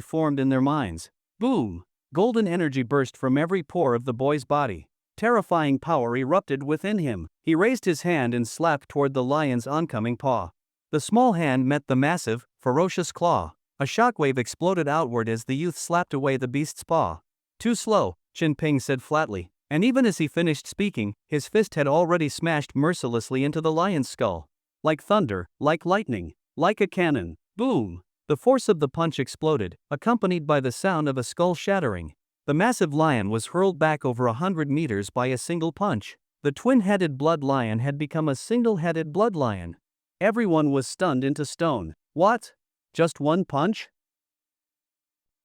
formed in their minds. Boom! Golden energy burst from every pore of the boy's body. Terrifying power erupted within him. He raised his hand and slapped toward the lion's oncoming paw. The small hand met the massive, ferocious claw. A shockwave exploded outward as the youth slapped away the beast's paw. Too slow, Qin Ping said flatly. And even as he finished speaking, his fist had already smashed mercilessly into the lion's skull. Like thunder, like lightning, like a cannon. Boom! The force of the punch exploded, accompanied by the sound of a skull shattering. The massive lion was hurled back over 100 meters by a single punch. The twin-headed blood lion had become a single-headed blood lion. Everyone was stunned into stone. What? Just one punch?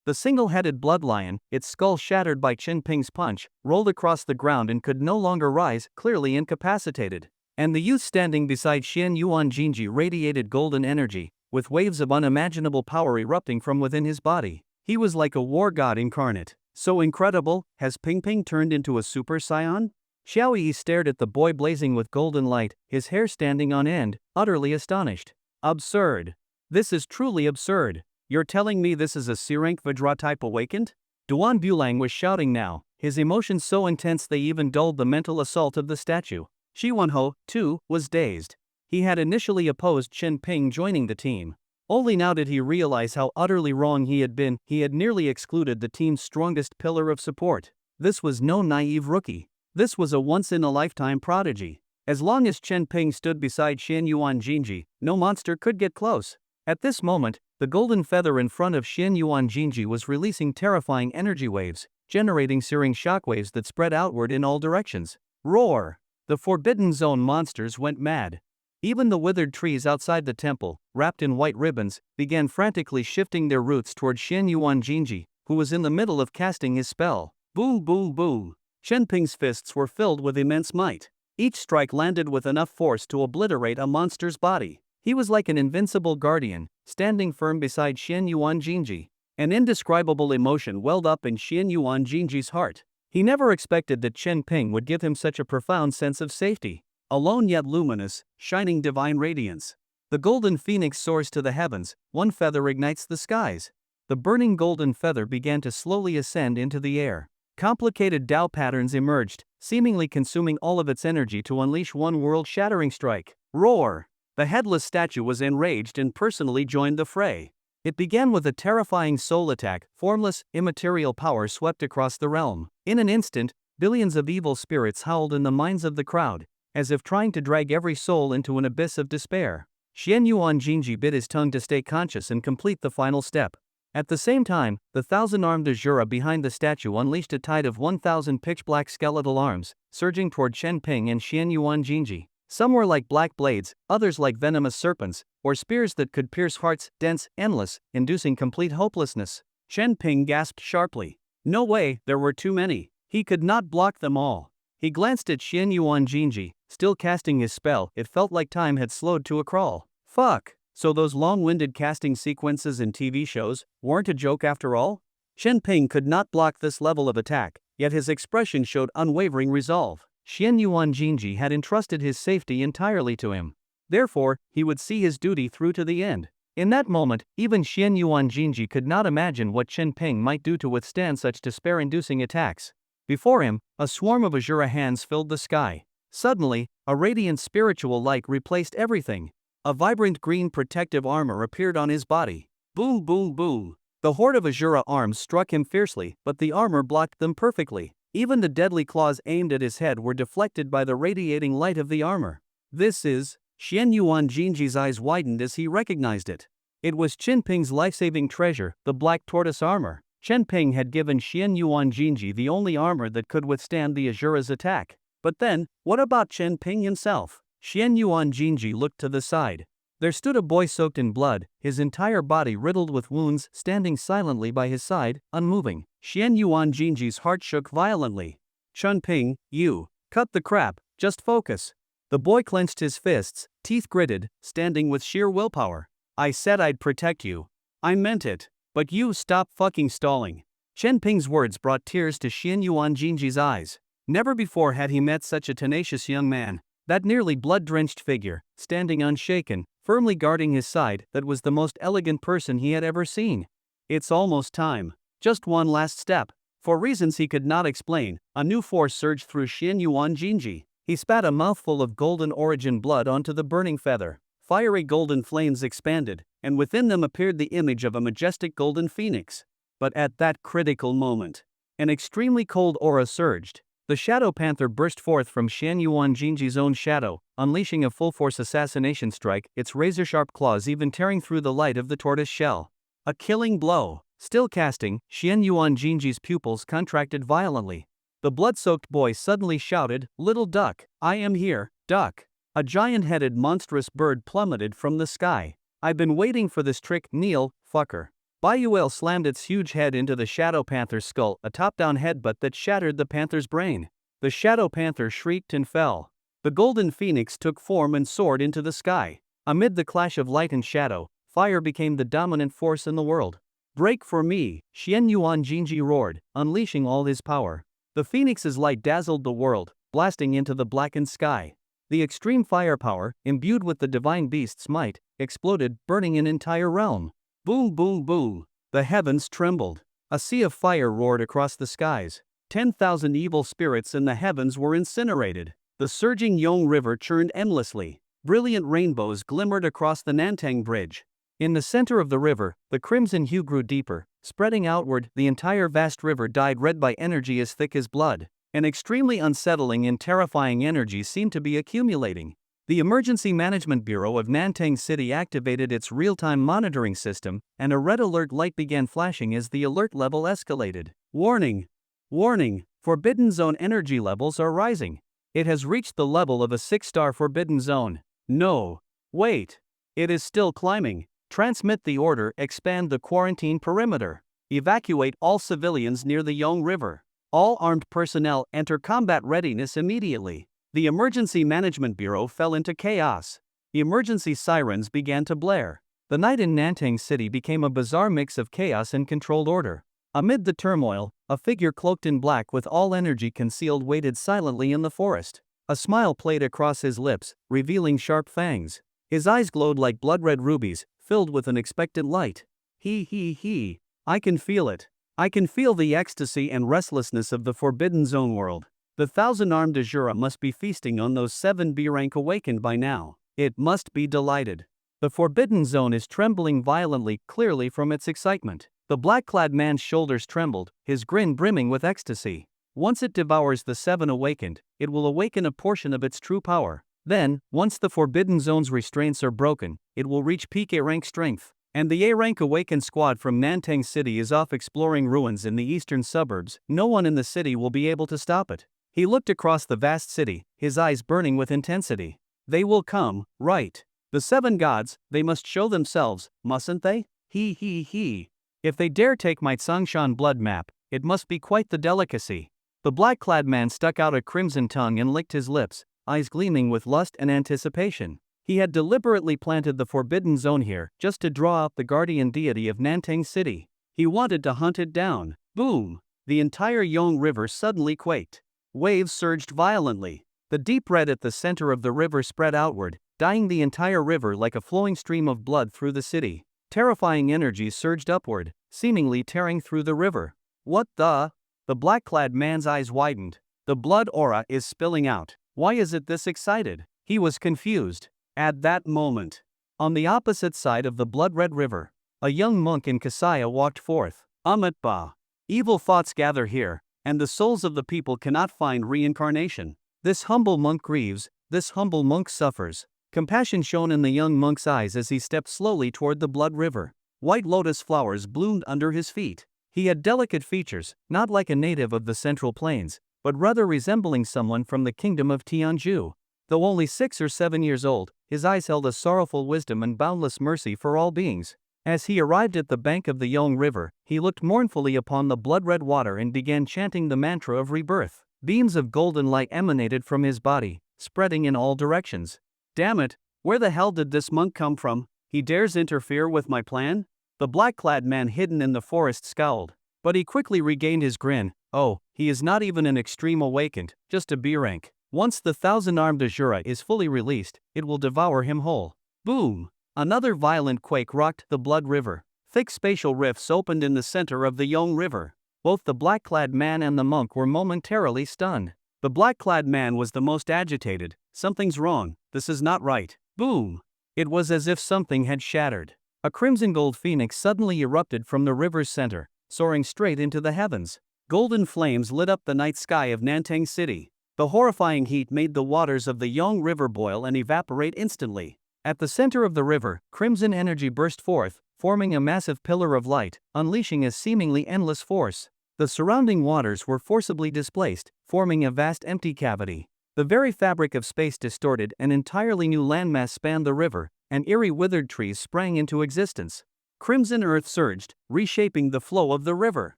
The single-headed blood lion, its skull shattered by Qin Ping's punch, rolled across the ground and could no longer rise, clearly incapacitated. And the youth standing beside Xian Yuan Jinji radiated golden energy, with waves of unimaginable power erupting from within his body. He was like a war god incarnate. So incredible, has Ping Ping turned into a Super Saiyan? Xiao Yi stared at the boy blazing with golden light, his hair standing on end, utterly astonished. Absurd. This is truly absurd. You're telling me this is a C-rank Vajra type awakened? Duan Bulang was shouting now, his emotions so intense they even dulled the mental assault of the statue. Shi Wenho, too, was dazed. He had initially opposed Qin Ping joining the team. Only now did he realize how utterly wrong he had been. He had nearly excluded the team's strongest pillar of support. This was no naive rookie. This was a once-in-a-lifetime prodigy. As long as Qin Ping stood beside Xian Yuan Jinji, no monster could get close. At this moment, the golden feather in front of Xian Yuan Jinji was releasing terrifying energy waves, generating searing shockwaves that spread outward in all directions. Roar! The Forbidden Zone monsters went mad. Even the withered trees outside the temple, wrapped in white ribbons, began frantically shifting their roots toward Xian Yuan Jinji, who was in the middle of casting his spell. Boom boom boom! Qin Ping's fists were filled with immense might. Each strike landed with enough force to obliterate a monster's body. He was like an invincible guardian, standing firm beside Xian Yuan Jinji. An indescribable emotion welled up in Xian Yuan Jinji's heart. He never expected that Qin Ping would give him such a profound sense of safety. Alone yet luminous, shining divine radiance. The golden phoenix soars to the heavens, one feather ignites the skies. The burning golden feather began to slowly ascend into the air. Complicated Tao patterns emerged, seemingly consuming all of its energy to unleash one world-shattering strike. Roar! The headless statue was enraged and personally joined the fray. It began with a terrifying soul attack. Formless, immaterial power swept across the realm. In an instant, billions of evil spirits howled in the minds of the crowd, as if trying to drag every soul into an abyss of despair. Xian Yuan Jinji bit his tongue to stay conscious and complete the final step. At the same time, the thousand-armed Azura behind the statue unleashed a tide of 1,000 pitch-black skeletal arms, surging toward Chen Ping and Xian Yuan Jinji. Some were like black blades, others like venomous serpents, or spears that could pierce hearts, dense, endless, inducing complete hopelessness. Chen Ping gasped sharply. No way, there were too many. He could not block them all. He glanced at Xian Yuan Jinji, still casting his spell. It felt like time had slowed to a crawl. Fuck. So those long-winded casting sequences in TV shows weren't a joke after all? Chen Ping could not block this level of attack, yet his expression showed unwavering resolve. Xian Yuan Jinji had entrusted his safety entirely to him. Therefore, he would see his duty through to the end. In that moment, even Xian Yuan Jinji could not imagine what Chen Ping might do to withstand such despair-inducing attacks. Before him, a swarm of Azura hands filled the sky. Suddenly, a radiant spiritual light replaced everything. A vibrant green protective armor appeared on his body. Boom, boom, boom. The horde of Azura arms struck him fiercely, but the armor blocked them perfectly. Even the deadly claws aimed at his head were deflected by the radiating light of the armor. This is... Xian Yuan Jinji's eyes widened as he recognized it. It was Chen Ping's life-saving treasure, the black tortoise armor. Chen Ping had given Xian Yuan Jinji the only armor that could withstand the Azura's attack. But then, what about Chen Ping himself? Xian Yuan Jinji looked to the side. There stood a boy soaked in blood, his entire body riddled with wounds, standing silently by his side, unmoving. Xian Yuan Jinji's heart shook violently. Chen Ping, you. Cut the crap, just focus. The boy clenched his fists, teeth gritted, standing with sheer willpower. I said I'd protect you. I meant it. But you stop fucking stalling. Chen Ping's words brought tears to Xian Yuan Jinji's eyes. Never before had he met such a tenacious young man. That nearly blood-drenched figure, standing unshaken, firmly guarding his side, that was the most elegant person he had ever seen. It's almost time. Just one last step. For reasons he could not explain, a new force surged through Xian Yuan Jinji. He spat a mouthful of golden origin blood onto the burning feather. Fiery golden flames expanded, and within them appeared the image of a majestic golden phoenix. But at that critical moment, an extremely cold aura surged. The Shadow Panther burst forth from Xian Yuan Jinji's own shadow, unleashing a full-force assassination strike, its razor-sharp claws even tearing through the light of the tortoise shell. A killing blow. Still casting, Xian Yuan Jinji's pupils contracted violently. The blood-soaked boy suddenly shouted, "Little duck, I am here, duck." A giant-headed monstrous bird plummeted from the sky. I've been waiting for this trick, Neil, fucker. Bayuel slammed its huge head into the Shadow Panther's skull, a top-down headbutt that shattered the panther's brain. The Shadow Panther shrieked and fell. The golden phoenix took form and soared into the sky. Amid the clash of light and shadow, fire became the dominant force in the world. Break for me, Xian Yuan Jinji roared, unleashing all his power. The phoenix's light dazzled the world, blasting into the blackened sky. The extreme firepower, imbued with the divine beast's might, exploded, burning an entire realm. Boom, boom, boom. The heavens trembled. A sea of fire roared across the skies. 10,000 evil spirits in the heavens were incinerated. The surging Yong River churned endlessly. Brilliant rainbows glimmered across the Nantang Bridge. In the center of the river, the crimson hue grew deeper. Spreading outward, the entire vast river dyed red by energy as thick as blood. An extremely unsettling and terrifying energy seemed to be accumulating. The Emergency Management Bureau of Nantang City activated its real-time monitoring system, and a red alert light began flashing as the alert level escalated. Warning! Warning! Forbidden Zone energy levels are rising. It has reached the level of a 6-star Forbidden Zone. No. Wait. It is still climbing. Transmit the order, expand the quarantine perimeter. Evacuate all civilians near the Yong River. All armed personnel enter combat readiness immediately. The Emergency Management Bureau fell into chaos. Emergency sirens began to blare. The night in Nantang City became a bizarre mix of chaos and controlled order. Amid the turmoil, a figure cloaked in black with all energy concealed waited silently in the forest. A smile played across his lips, revealing sharp fangs. His eyes glowed like blood-red rubies, filled with an expectant light. He. I can feel it. I can feel the ecstasy and restlessness of the Forbidden Zone world. The 1,000-armed Azura must be feasting on those 7 B-rank awakened by now. It must be delighted. The Forbidden Zone is trembling violently, clearly from its excitement. The black-clad man's shoulders trembled, his grin brimming with ecstasy. Once it devours the 7 awakened, it will awaken a portion of its true power. Then, once the Forbidden Zone's restraints are broken, it will reach peak A-rank strength. And the A-rank awakened squad from Nantang City is off exploring ruins in the eastern suburbs. No one in the city will be able to stop it. He looked across the vast city, his eyes burning with intensity. They will come, right? The 7 gods, they must show themselves, mustn't they? He. If they dare take my Tsangshan blood map, it must be quite the delicacy. The black-clad man stuck out a crimson tongue and licked his lips, eyes gleaming with lust and anticipation. He had deliberately planted the forbidden zone here just to draw out the guardian deity of Nantang City. He wanted to hunt it down. Boom! The entire Yong River suddenly quaked. Waves surged violently. The deep red at the center of the river spread outward, dyeing the entire river like a flowing stream of blood through the city. Terrifying energy surged upward, seemingly tearing through the river. What the? The black-clad man's eyes widened. The blood aura is spilling out. Why is it this excited? He was confused. At that moment, on the opposite side of the blood-red river, a young monk in Kasaya walked forth. Ba. Evil thoughts gather here, and the souls of the people cannot find reincarnation. This humble monk grieves, this humble monk suffers. Compassion shone in the young monk's eyes as he stepped slowly toward the blood river. White lotus flowers bloomed under his feet. He had delicate features, not like a native of the Central Plains, but rather resembling someone from the kingdom of Tianju. Though only 6 or 7 years old, his eyes held a sorrowful wisdom and boundless mercy for all beings. As he arrived at the bank of the Yong River, he looked mournfully upon the blood-red water and began chanting the mantra of rebirth. Beams of golden light emanated from his body, spreading in all directions. Damn it, where the hell did this monk come from? He dares interfere with my plan? The black-clad man hidden in the forest scowled. But he quickly regained his grin. Oh, he is not even an extreme awakened, just a B-rank. Once the 1,000-armed Azura is fully released, it will devour him whole. Boom! Another violent quake rocked the blood river. Thick spatial rifts opened in the center of the Yong River. Both the black-clad man and the monk were momentarily stunned. The black-clad man was the most agitated. Something's wrong, this is not right. Boom! It was as if something had shattered. A crimson-gold phoenix suddenly erupted from the river's center, soaring straight into the heavens. Golden flames lit up the night sky of Nantang City. The horrifying heat made the waters of the Yong River boil and evaporate instantly. At the center of the river, crimson energy burst forth, forming a massive pillar of light, unleashing a seemingly endless force. The surrounding waters were forcibly displaced, forming a vast empty cavity. The very fabric of space distorted, an entirely new landmass spanned the river, and eerie withered trees sprang into existence. Crimson earth surged, reshaping the flow of the river.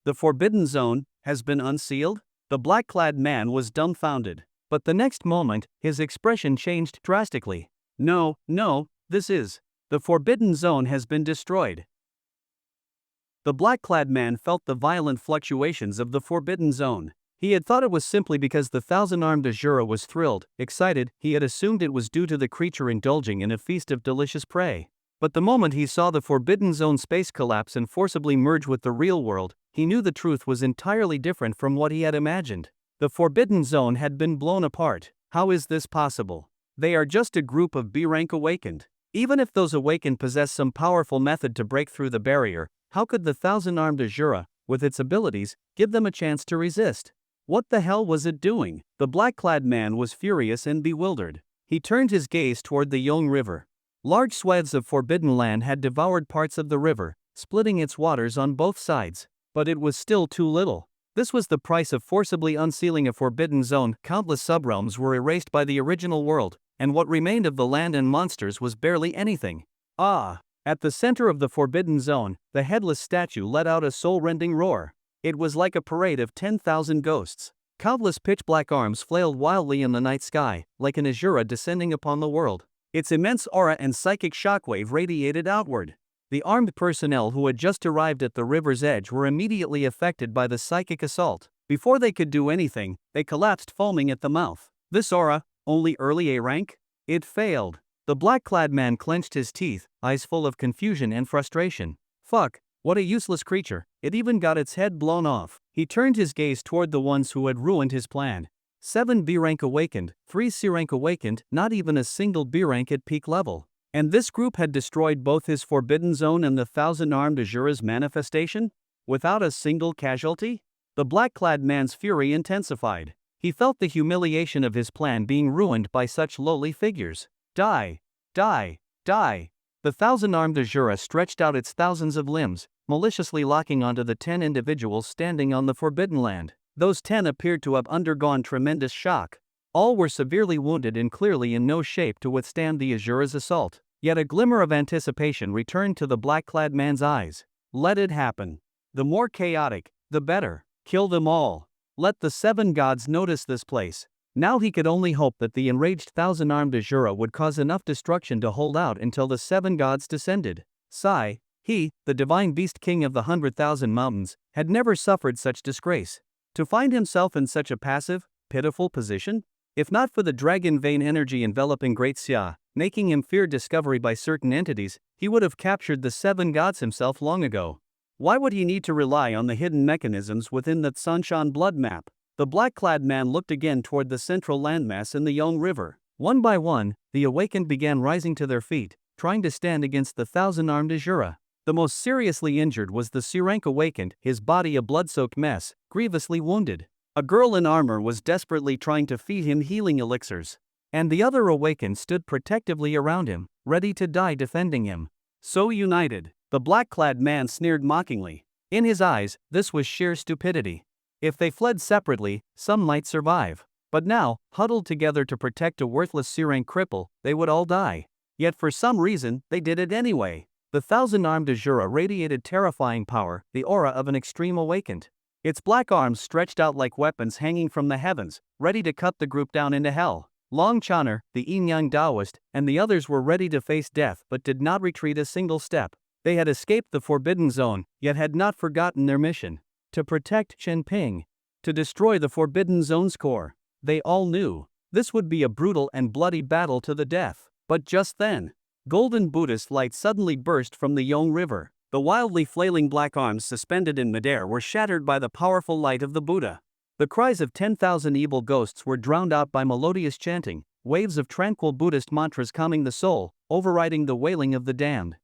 The forbidden zone has been unsealed? The black-clad man was dumbfounded. But the next moment, his expression changed drastically. No, this is. The forbidden zone has been destroyed. The black-clad man felt the violent fluctuations of the forbidden zone. He had thought it was simply because the 1,000-armed Azura was thrilled, excited. He had assumed it was due to the creature indulging in a feast of delicious prey. But the moment he saw the forbidden zone space collapse and forcibly merge with the real world, he knew the truth was entirely different from what he had imagined. The forbidden zone had been blown apart. How is this possible? They are just a group of B-rank awakened. Even if those awakened possess some powerful method to break through the barrier, how could the 1,000-armed Azura, with its abilities, give them a chance to resist? What the hell was it doing? The black-clad man was furious and bewildered. He turned his gaze toward the Yong River. Large swathes of forbidden land had devoured parts of the river, splitting its waters on both sides. But it was still too little. This was the price of forcibly unsealing a forbidden zone. Countless subrealms were erased by the original world, and what remained of the land and monsters was barely anything. At the center of the forbidden zone, the headless statue let out a soul-rending roar. It was like a parade of 10,000 ghosts. Countless pitch-black arms flailed wildly in the night sky, like an Azura descending upon the world. Its immense aura and psychic shockwave radiated outward. The armed personnel who had just arrived at the river's edge were immediately affected by the psychic assault. Before they could do anything, they collapsed foaming at the mouth. This aura, only early A rank? It failed. The black-clad man clenched his teeth, eyes full of confusion and frustration. Fuck, what a useless creature, it even got its head blown off. He turned his gaze toward the ones who had ruined his plan. 7 B-rank awakened, 3 C-rank awakened, not even a single B-rank at peak level. And this group had destroyed both his forbidden zone and the 1,000-armed Azura's manifestation? Without a single casualty? The black-clad man's fury intensified. He felt the humiliation of his plan being ruined by such lowly figures. Die! Die! Die! The thousand-armed Azura stretched out its thousands of limbs, maliciously locking onto the 10 individuals standing on the Forbidden Land. Those 10 appeared to have undergone tremendous shock. All were severely wounded and clearly in no shape to withstand the Azura's assault. Yet a glimmer of anticipation returned to the black-clad man's eyes. Let it happen. The more chaotic, the better. Kill them all. Let the 7 gods notice this place. Now he could only hope that the enraged thousand-armed Azura would cause enough destruction to hold out until the 7 gods descended. Sai, he, the divine beast king of the 100,000 mountains, had never suffered such disgrace. To find himself in such a passive, pitiful position? If not for the dragon vein energy enveloping Great Xia, making him fear discovery by certain entities, he would have captured the 7 gods himself long ago. Why would he need to rely on the hidden mechanisms within the Tsanshan blood map? The black-clad man looked again toward the central landmass in the Yong River. One by one, the awakened began rising to their feet, trying to stand against the thousand-armed Azura. The most seriously injured was the S-rank awakened, his body a blood-soaked mess, grievously wounded. A girl in armor was desperately trying to feed him healing elixirs. And the other awakened stood protectively around him, ready to die defending him. So united, the black-clad man sneered mockingly. In his eyes, this was sheer stupidity. If they fled separately, some might survive. But now, huddled together to protect a worthless S-rank cripple, they would all die. Yet for some reason, they did it anyway. The thousand-armed Azura radiated terrifying power, the aura of an extreme awakened. Its black arms stretched out like weapons hanging from the heavens, ready to cut the group down into hell. Long Chaner, the Yin-Yang Taoist, and the others were ready to face death but did not retreat a single step. They had escaped the Forbidden Zone, yet had not forgotten their mission. To protect Qianping. To destroy the Forbidden Zone's core. They all knew. This would be a brutal and bloody battle to the death. But just then, golden Buddhist light suddenly burst from the Yong River. The wildly flailing black arms suspended in midair were shattered by the powerful light of the Buddha. The cries of 10,000 evil ghosts were drowned out by melodious chanting, waves of tranquil Buddhist mantras calming the soul, overriding the wailing of the damned.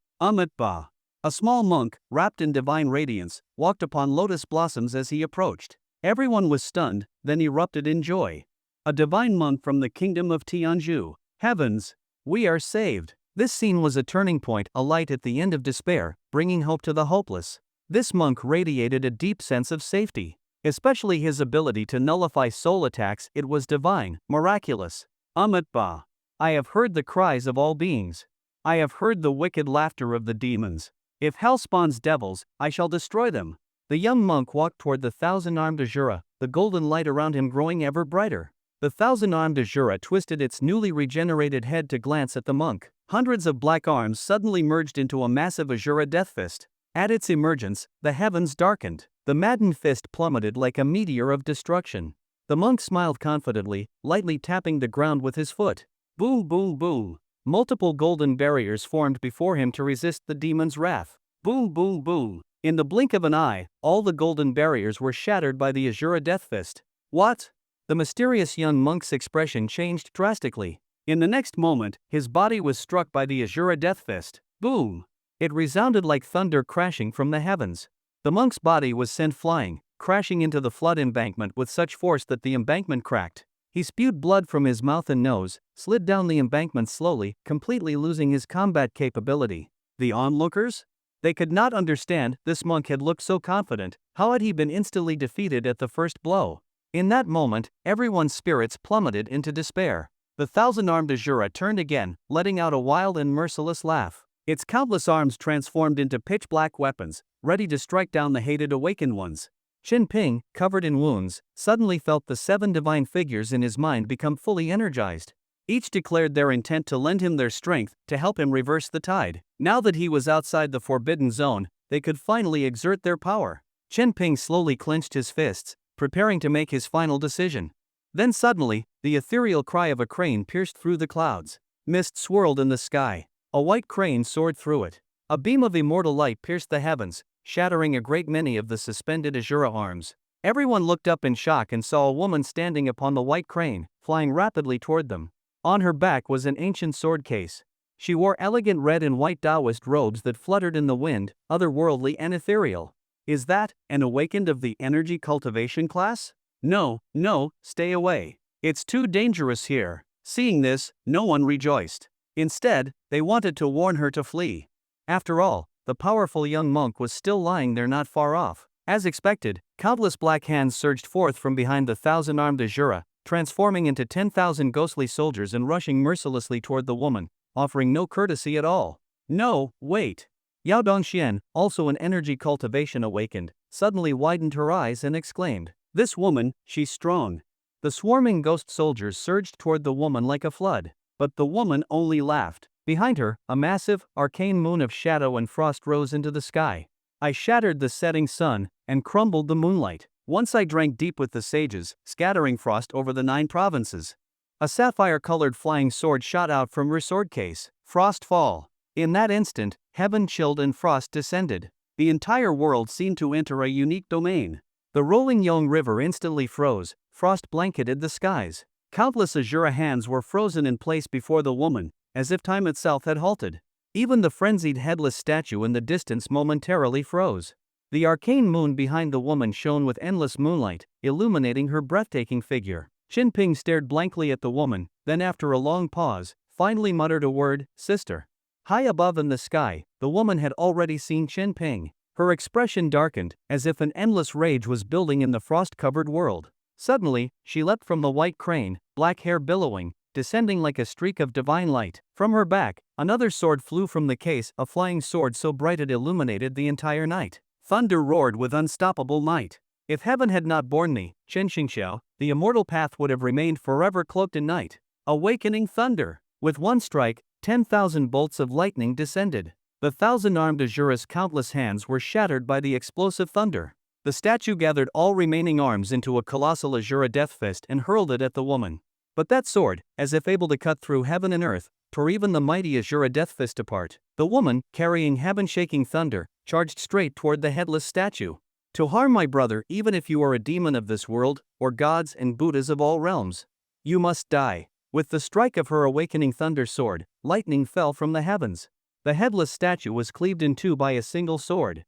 Ba. A small monk, wrapped in divine radiance, walked upon lotus blossoms as he approached. Everyone was stunned, then erupted in joy. A divine monk from the kingdom of Tianzhu. Heavens! We are saved! This scene was a turning point, a light at the end of despair, bringing hope to the hopeless. This monk radiated a deep sense of safety. Especially his ability to nullify soul attacks, it was divine, miraculous. Ba. I have heard the cries of all beings. I have heard the wicked laughter of the demons. If hell spawns devils, I shall destroy them. The young monk walked toward the thousand-armed Azura, the golden light around him growing ever brighter. The thousand-armed Azura twisted its newly regenerated head to glance at the monk. Hundreds of black arms suddenly merged into a massive Azura death fist. At its emergence, the heavens darkened. The maddened fist plummeted like a meteor of destruction. The monk smiled confidently, lightly tapping the ground with his foot. Boom, boom, boom. Multiple golden barriers formed before him to resist the demon's wrath. Boom, boom, boom. In the blink of an eye, all the golden barriers were shattered by the Azura death fist. What? The mysterious young monk's expression changed drastically. In the next moment, his body was struck by the Azura death fist. Boom! It resounded like thunder crashing from the heavens. The monk's body was sent flying, crashing into the flood embankment with such force that the embankment cracked. He spewed blood from his mouth and nose, slid down the embankment slowly, completely losing his combat capability. The onlookers? They could not understand. This monk had looked so confident. How had he been instantly defeated at the first blow? In that moment, everyone's spirits plummeted into despair. The thousand-armed Azura turned again, letting out a wild and merciless laugh. Its countless arms transformed into pitch-black weapons, ready to strike down the hated awakened ones. Qianping, covered in wounds, suddenly felt the 7 divine figures in his mind become fully energized. Each declared their intent to lend him their strength, to help him reverse the tide. Now that he was outside the Forbidden Zone, they could finally exert their power. Qianping slowly clenched his fists, preparing to make his final decision. Then suddenly, the ethereal cry of a crane pierced through the clouds. Mist swirled in the sky. A white crane soared through it. A beam of immortal light pierced the heavens, shattering a great many of the suspended Azura arms. Everyone looked up in shock and saw a woman standing upon the white crane, flying rapidly toward them. On her back was an ancient sword case. She wore elegant red and white Taoist robes that fluttered in the wind, otherworldly and ethereal. Is that an awakened of the energy cultivation class? No, stay away. It's too dangerous here. Seeing this, no one rejoiced. Instead, they wanted to warn her to flee. After all, the powerful young monk was still lying there not far off. As expected, countless black hands surged forth from behind the thousand-armed Azura, transforming into 10,000 ghostly soldiers and rushing mercilessly toward the woman, offering no courtesy at all. No, wait. Yao Dongxian, also an energy cultivation awakened, suddenly widened her eyes and exclaimed, "This woman, she's strong." The swarming ghost soldiers surged toward the woman like a flood, but the woman only laughed. Behind her, a massive, arcane moon of shadow and frost rose into the sky. I shattered the setting sun and crumbled the moonlight. Once I drank deep with the sages, scattering frost over the 9 provinces. A sapphire-colored flying sword shot out from her sword case. Frost fall. In that instant, heaven chilled and frost descended. The entire world seemed to enter a unique domain. The rolling Yong River instantly froze, frost blanketed the skies. Countless Azura hands were frozen in place before the woman, as if time itself had halted. Even the frenzied headless statue in the distance momentarily froze. The arcane moon behind the woman shone with endless moonlight, illuminating her breathtaking figure. Qin Ping stared blankly at the woman, then after a long pause, finally muttered a word, "Sister." High above in the sky, the woman had already seen Qin Ping. Her expression darkened, as if an endless rage was building in the frost-covered world. Suddenly, she leapt from the white crane, black hair billowing, descending like a streak of divine light. From her back, another sword flew from the case, a flying sword so bright it illuminated the entire night. Thunder roared with unstoppable might. If heaven had not borne me, Chen Xingxiao, the immortal path would have remained forever cloaked in night. Awakening thunder. With one strike, 10,000 bolts of lightning descended. The thousand-armed Azura's countless hands were shattered by the explosive thunder. The statue gathered all remaining arms into a colossal Azura death fist and hurled it at the woman. But that sword, as if able to cut through heaven and earth, tore even the mighty Azura death fist apart. The woman, carrying heaven-shaking thunder, charged straight toward the headless statue. To harm my brother, even if you are a demon of this world, or gods and Buddhas of all realms, you must die. With the strike of her awakening thunder sword, lightning fell from the heavens. The headless statue was cleaved in two by a single sword.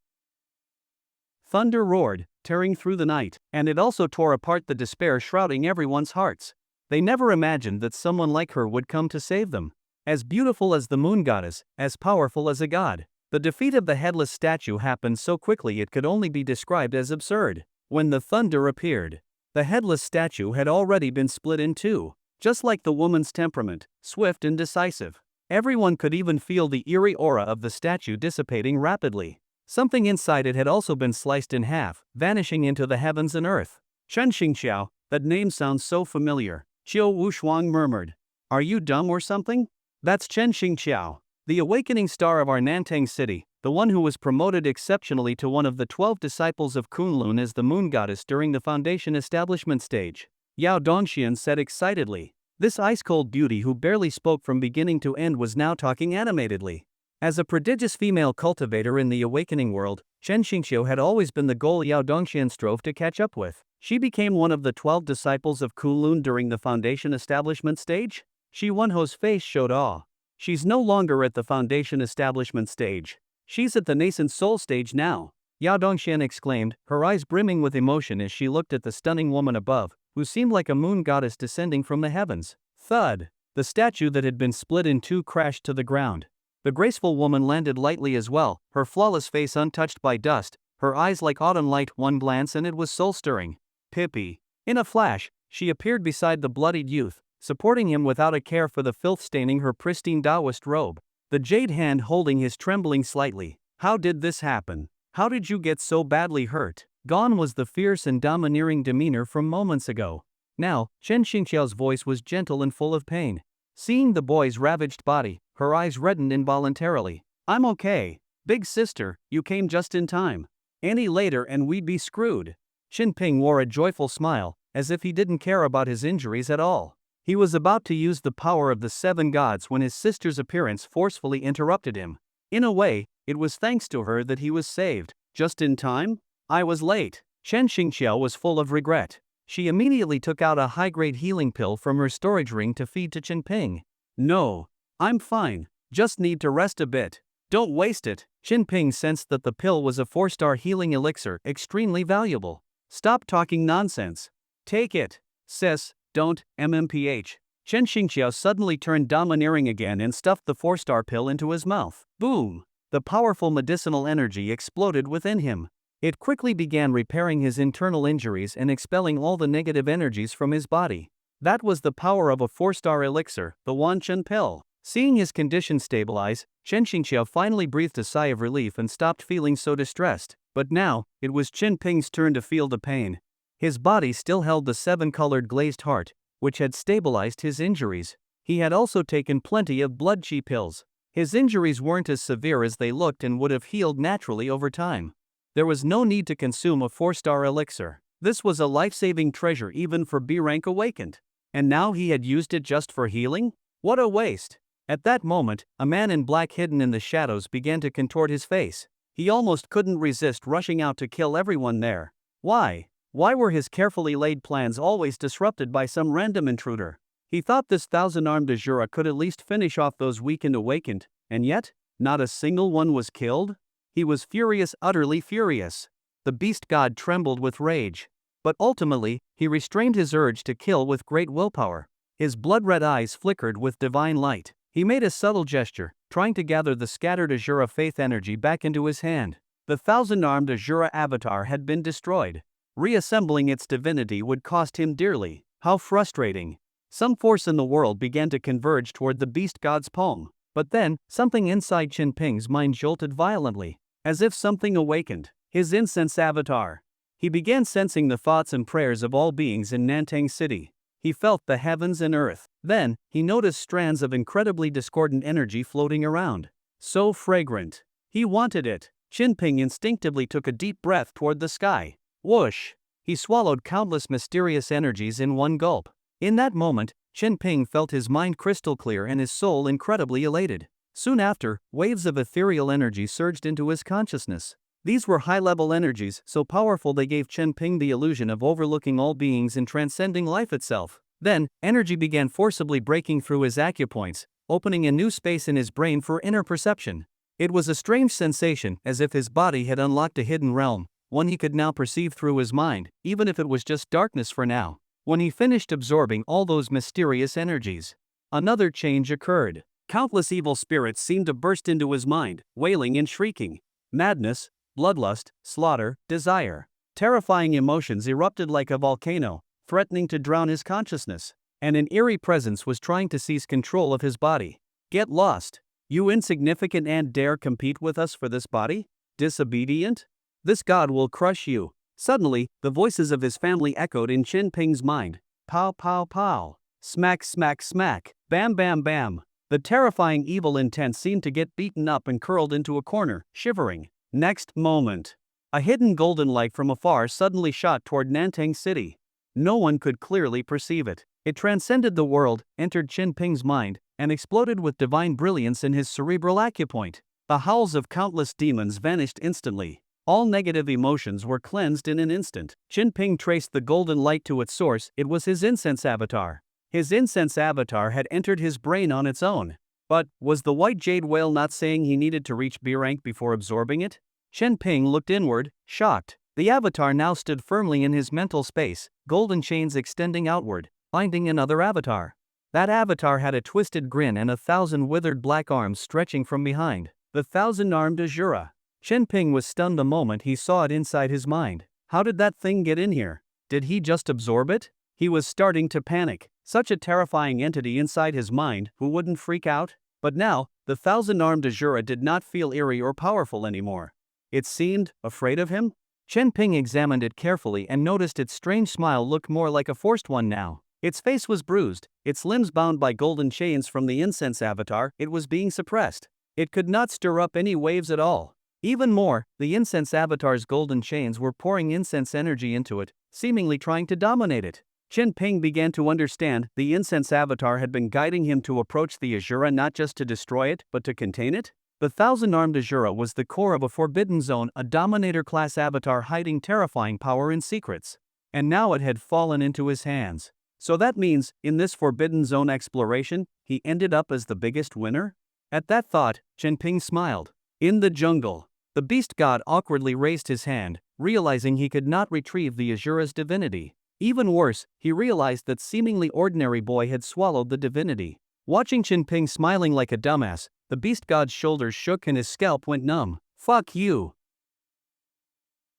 Thunder roared, tearing through the night, and it also tore apart the despair shrouding everyone's hearts. They never imagined that someone like her would come to save them. As beautiful as the moon goddess, as powerful as a god. The defeat of the headless statue happened so quickly it could only be described as absurd. When the thunder appeared, the headless statue had already been split in two. Just like the woman's temperament, swift and decisive. Everyone could even feel the eerie aura of the statue dissipating rapidly. Something inside it had also been sliced in half, vanishing into the heavens and earth. Chen Xingxiao, that name sounds so familiar. Qiu Wushuang murmured. Are you dumb or something? That's Chen Xingxiao, the awakening star of our Nantang city, the one who was promoted exceptionally to one of the 12 disciples of Kunlun as the moon goddess during the foundation establishment stage. Yao Dongxian said excitedly. This ice-cold beauty who barely spoke from beginning to end was now talking animatedly. As a prodigious female cultivator in the awakening world, Chen Xingxiu had always been the goal Yao Dongxian strove to catch up with. She became one of the 12 disciples of Kunlun during the foundation establishment stage? Shi Wenho's face showed awe. She's no longer at the foundation establishment stage. She's at the nascent soul stage now. Yao Dongxian exclaimed, her eyes brimming with emotion as she looked at the stunning woman above, who seemed like a moon goddess descending from the heavens. Thud! The statue that had been split in two crashed to the ground. The graceful woman landed lightly as well, her flawless face untouched by dust, her eyes like autumn light. One glance and it was soul-stirring. Pippi. In a flash, she appeared beside the bloodied youth, supporting him without a care for the filth staining her pristine Taoist robe, the jade hand holding his trembling slightly. How did this happen? How did you get so badly hurt? Gone was the fierce and domineering demeanor from moments ago. Now, Chen Xingxiao's voice was gentle and full of pain. Seeing the boy's ravaged body, her eyes reddened involuntarily. I'm okay. Big sister, you came just in time. Any later and we'd be screwed. Qin Ping wore a joyful smile, as if he didn't care about his injuries at all. He was about to use the power of the 7 gods when his sister's appearance forcefully interrupted him. In a way, it was thanks to her that he was saved. Just in time? I was late. Chen Xingxiao was full of regret. She immediately took out a high-grade healing pill from her storage ring to feed to Qin Ping. No. I'm fine. Just need to rest a bit. Don't waste it. Qin Ping sensed that the pill was a 4-star healing elixir, extremely valuable. Stop talking nonsense. Take it. Sis, don't, MMPH. Chen Xingqiao suddenly turned domineering again and stuffed the 4-star pill into his mouth. Boom! The powerful medicinal energy exploded within him. It quickly began repairing his internal injuries and expelling all the negative energies from his body. That was the power of a 4-star elixir, the Wanchen pill. Seeing his condition stabilize, Chen Xingqiao finally breathed a sigh of relief and stopped feeling so distressed. But now, it was Chen Ping's turn to feel the pain. His body still held the 7-colored glazed heart, which had stabilized his injuries. He had also taken plenty of blood chi pills. His injuries weren't as severe as they looked and would have healed naturally over time. There was no need to consume a 4-star elixir. This was a life-saving treasure even for B-rank awakened. And now he had used it just for healing? What a waste! At that moment, a man in black hidden in the shadows began to contort his face. He almost couldn't resist rushing out to kill everyone there. Why? Why were his carefully laid plans always disrupted by some random intruder? He thought this 1,000-armed Azura could at least finish off those weak and awakened, and yet, not a single one was killed? He was furious, utterly furious. The beast god trembled with rage. But ultimately, he restrained his urge to kill with great willpower. His blood-red eyes flickered with divine light. He made a subtle gesture, trying to gather the scattered Azura faith energy back into his hand. The 1,000-armed Azura avatar had been destroyed. Reassembling its divinity would cost him dearly. How frustrating. Some force in the world began to converge toward the beast god's palm. But then, something inside Chen Ping's mind jolted violently, as if something awakened. His incense avatar. He began sensing the thoughts and prayers of all beings in Nantang City. He felt the heavens and earth. Then, he noticed strands of incredibly discordant energy floating around. So fragrant. He wanted it. Chen Ping instinctively took a deep breath toward the sky. Whoosh! He swallowed countless mysterious energies in one gulp. In that moment, Chen Ping felt his mind crystal clear and his soul incredibly elated. Soon after, waves of ethereal energy surged into his consciousness. These were high-level energies, so powerful they gave Chen Ping the illusion of overlooking all beings and transcending life itself. Then, energy began forcibly breaking through his acupoints, opening a new space in his brain for inner perception. It was a strange sensation, as if his body had unlocked a hidden realm, one he could now perceive through his mind, even if it was just darkness for now. When he finished absorbing all those mysterious energies, another change occurred. Countless evil spirits seemed to burst into his mind, wailing and shrieking. Madness, bloodlust, slaughter, desire. Terrifying emotions erupted like a volcano, threatening to drown his consciousness. And an eerie presence was trying to seize control of his body. Get lost. You insignificant ant dare compete with us for this body? Disobedient? This god will crush you. Suddenly, the voices of his family echoed in Chen Ping's mind. Pow pow pow. Smack smack smack. Bam bam bam. The terrifying evil intent seemed to get beaten up and curled into a corner, shivering. Next moment, a hidden golden light from afar suddenly shot toward Nantang City. No one could clearly perceive it. It transcended the world, entered Chen Ping's mind, and exploded with divine brilliance in his cerebral acupoint. The howls of countless demons vanished instantly. All negative emotions were cleansed in an instant. Chen Ping traced the golden light to its source. It was his incense avatar. His incense avatar had entered his brain on its own. But, was the white jade whale not saying he needed to reach B rank before absorbing it? Chen Ping looked inward, shocked. The avatar now stood firmly in his mental space, golden chains extending outward, binding another avatar. That avatar had a twisted grin and 1,000 withered black arms stretching from behind. The 1,000-armed Azura. Chen Ping was stunned the moment he saw it inside his mind. How did that thing get in here? Did he just absorb it? He was starting to panic. Such a terrifying entity inside his mind, who wouldn't freak out? But now, the 1,000-armed Azura did not feel eerie or powerful anymore. It seemed afraid of him? Chen Ping examined it carefully and noticed its strange smile looked more like a forced one now. Its face was bruised, its limbs bound by golden chains from the incense avatar. It was being suppressed. It could not stir up any waves at all. Even more, the incense avatar's golden chains were pouring incense energy into it, seemingly trying to dominate it. Chen Ping began to understand the incense avatar had been guiding him to approach the Azura not just to destroy it, but to contain it. The 1,000-armed Azura was the core of a forbidden zone, a dominator-class avatar hiding terrifying power in secrets. And now it had fallen into his hands. So that means, in this forbidden zone exploration, he ended up as the biggest winner? At that thought, Chen Ping smiled. In the jungle, the beast god awkwardly raised his hand, realizing he could not retrieve the Azura's divinity. Even worse, he realized that seemingly ordinary boy had swallowed the divinity. Watching Qinping smiling like a dumbass, the beast god's shoulders shook and his scalp went numb. Fuck you.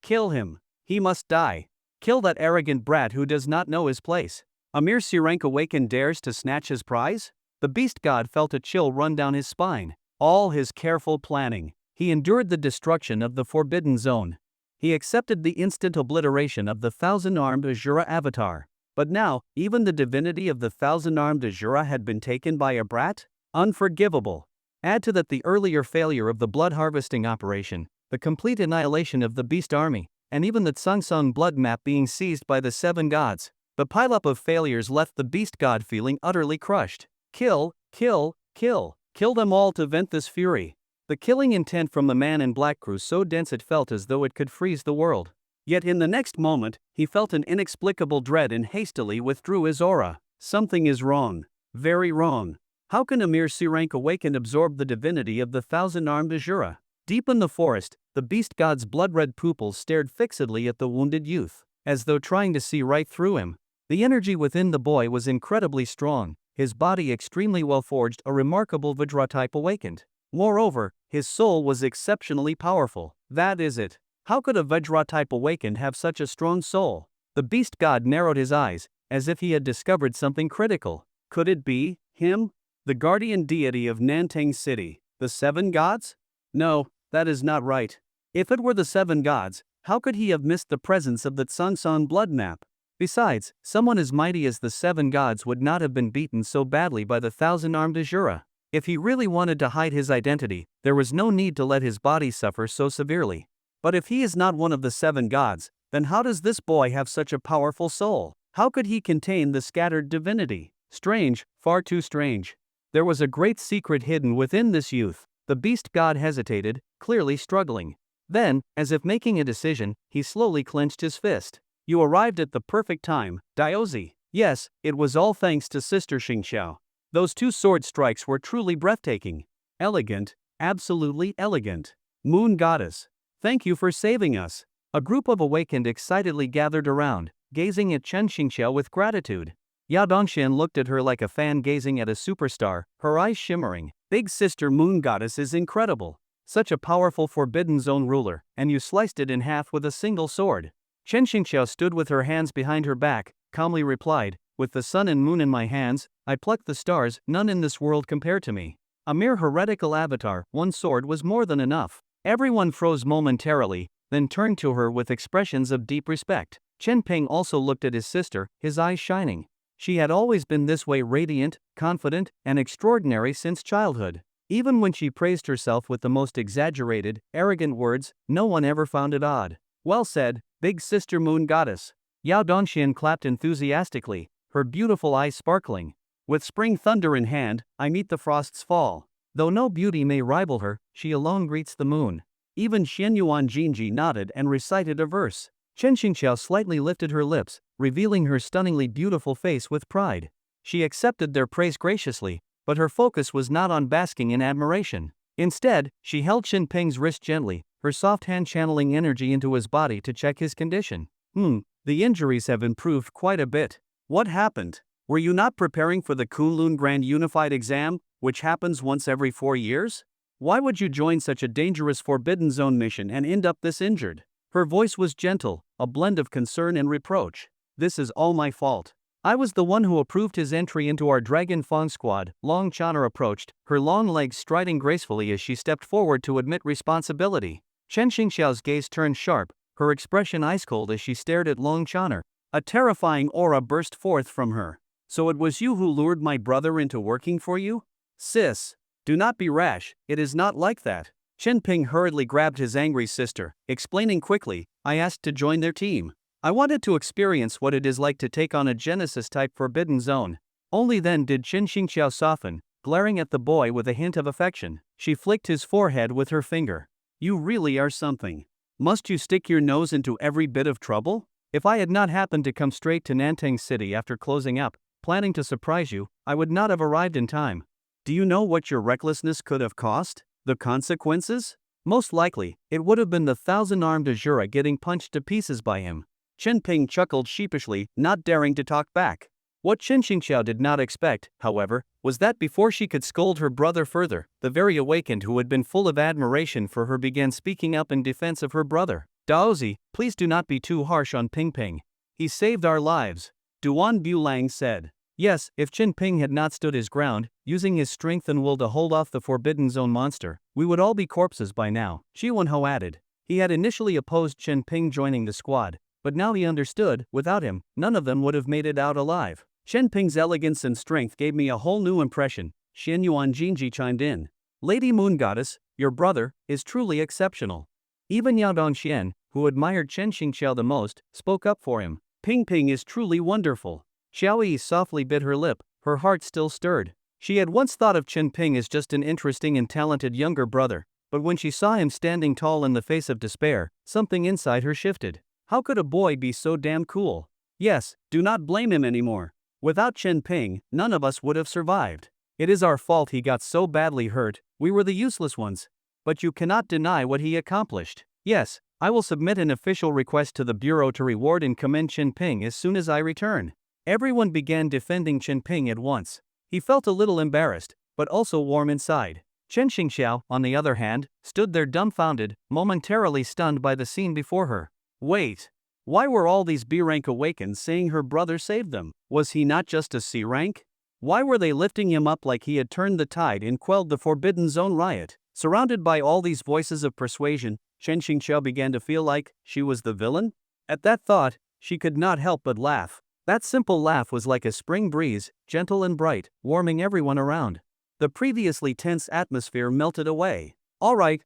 Kill him. He must die. Kill that arrogant brat who does not know his place. Amir SSS-RANK awakened dares to snatch his prize? The beast god felt a chill run down his spine. All his careful planning. He endured the destruction of the Forbidden Zone. He accepted the instant obliteration of the thousand-armed Azura avatar. But now, even the divinity of the thousand-armed Azura had been taken by a brat? Unforgivable. Add to that the earlier failure of the blood harvesting operation, the complete annihilation of the beast army, and even the Tsungsung blood map being seized by the seven gods. The pileup of failures left the beast god feeling utterly crushed. Kill, kill, kill. Kill them all to vent this fury. The killing intent from the man in black grew so dense it felt as though it could freeze the world. Yet in the next moment, he felt an inexplicable dread and hastily withdrew his aura. Something is wrong. Very wrong. How can Amir SSS-RANK awake and absorb the divinity of the thousand-armed Azura? Deep in the forest, the beast god's blood-red pupils stared fixedly at the wounded youth, as though trying to see right through him. The energy within the boy was incredibly strong, his body extremely well forged, a remarkable Vajra type awakened. Moreover, his soul was exceptionally powerful. That is it. How could a Vajra type awakened have such a strong soul? The beast god narrowed his eyes, as if he had discovered something critical. Could it be him? The guardian deity of Nantang City? The seven gods? No, that is not right. If it were the seven gods, how could he have missed the presence of the Tsungsung blood map? Besides, someone as mighty as the seven gods would not have been beaten so badly by the thousand-armed Azura. If he really wanted to hide his identity, there was no need to let his body suffer so severely. But if he is not one of the seven gods, then how does this boy have such a powerful soul? How could he contain the scattered divinity? Strange, far too strange. There was a great secret hidden within this youth. The beast god hesitated, clearly struggling. Then, as if making a decision, he slowly clenched his fist. You arrived at the perfect time, Diaozi. Yes, it was all thanks to Sister Xingxiao. Those two sword strikes were truly breathtaking. Elegant, absolutely elegant. Moon goddess. Thank you for saving us. A group of awakened excitedly gathered around, gazing at Chen Xingxiao with gratitude. Yao Dongxian looked at her like a fan gazing at a superstar, her eyes shimmering. Big sister Moon goddess is incredible. Such a powerful Forbidden Zone ruler, and you sliced it in half with a single sword. Chen Xingxiao stood with her hands behind her back, calmly replied, with the sun and moon in my hands, I plucked the stars, none in this world compare to me. A mere heretical avatar, one sword was more than enough. Everyone froze momentarily, then turned to her with expressions of deep respect. Qinping also looked at his sister, his eyes shining. She had always been this way, radiant, confident, and extraordinary since childhood. Even when she praised herself with the most exaggerated, arrogant words, no one ever found it odd. Well said, big sister Moon goddess. Yao Dongxian clapped enthusiastically, her beautiful eyes sparkling. With spring thunder in hand, I meet the frost's fall. Though no beauty may rival her, she alone greets the moon. Even Xianyuan Jinji nodded and recited a verse. Chen Xingxiao slightly lifted her lips, revealing her stunningly beautiful face with pride. She accepted their praise graciously, but her focus was not on basking in admiration. Instead, she held Qinping's wrist gently, her soft hand channeling energy into his body to check his condition. The injuries have improved quite a bit. What happened? Were you not preparing for the Kunlun Grand Unified Exam, which happens once every 4 years? Why would you join such a dangerous Forbidden Zone mission and end up this injured? Her voice was gentle, a blend of concern and reproach. This is all my fault. I was the one who approved his entry into our Dragon Fang squad. Long Chaner approached, her long legs striding gracefully as she stepped forward to admit responsibility. Chen Xingxiao's gaze turned sharp, her expression ice-cold as she stared at Long Chaner. A terrifying aura burst forth from her. So it was you who lured my brother into working for you? Sis, do not be rash, it is not like that. Qinping hurriedly grabbed his angry sister, explaining quickly, I asked to join their team. I wanted to experience what it is like to take on a Genesis-type Forbidden Zone. Only then did Chen Xingxiao soften, glaring at the boy with a hint of affection. She flicked his forehead with her finger. You really are something. Must you stick your nose into every bit of trouble? If I had not happened to come straight to Nantang City after closing up, planning to surprise you, I would not have arrived in time. Do you know what your recklessness could have cost? The consequences? Most likely, it would have been the thousand-armed Azura getting punched to pieces by him. Chen Ping chuckled sheepishly, not daring to talk back. What Chen Xingqiao did not expect, however, was that before she could scold her brother further, the very awakened who had been full of admiration for her began speaking up in defense of her brother. Daozi, please do not be too harsh on Ping Ping. He saved our lives. Duan Bulang said. Yes, if Chen Ping had not stood his ground, using his strength and will to hold off the Forbidden Zone monster, we would all be corpses by now, Xi Wenhou added. He had initially opposed Chen Ping joining the squad, but now he understood, without him, none of them would have made it out alive. Chen Ping's elegance and strength gave me a whole new impression, Xian Yuan Jinji chimed in. Lady Moon Goddess, your brother, is truly exceptional. Even Yao Dongxian, who admired Chen Xingqiao the most, spoke up for him. Ping Ping is truly wonderful. Xiao Yi softly bit her lip, her heart still stirred. She had once thought of Chen Ping as just an interesting and talented younger brother, but when she saw him standing tall in the face of despair, something inside her shifted. How could a boy be so damn cool? Yes, do not blame him anymore. Without Chen Ping, none of us would have survived. It is our fault he got so badly hurt, we were the useless ones. But you cannot deny what he accomplished. Yes, I will submit an official request to the Bureau to reward and commend Chen Ping as soon as I return. Everyone began defending Chen Ping at once. He felt a little embarrassed, but also warm inside. Chen Xingqiao, on the other hand, stood there dumbfounded, momentarily stunned by the scene before her. Wait. Why were all these B-rank awakens saying her brother saved them? Was he not just a C-rank? Why were they lifting him up like he had turned the tide and quelled the Forbidden Zone riot? Surrounded by all these voices of persuasion, Chen Xingqiao began to feel like she was the villain. At that thought, she could not help but laugh. That simple laugh was like a spring breeze, gentle and bright, warming everyone around. The previously tense atmosphere melted away. All right,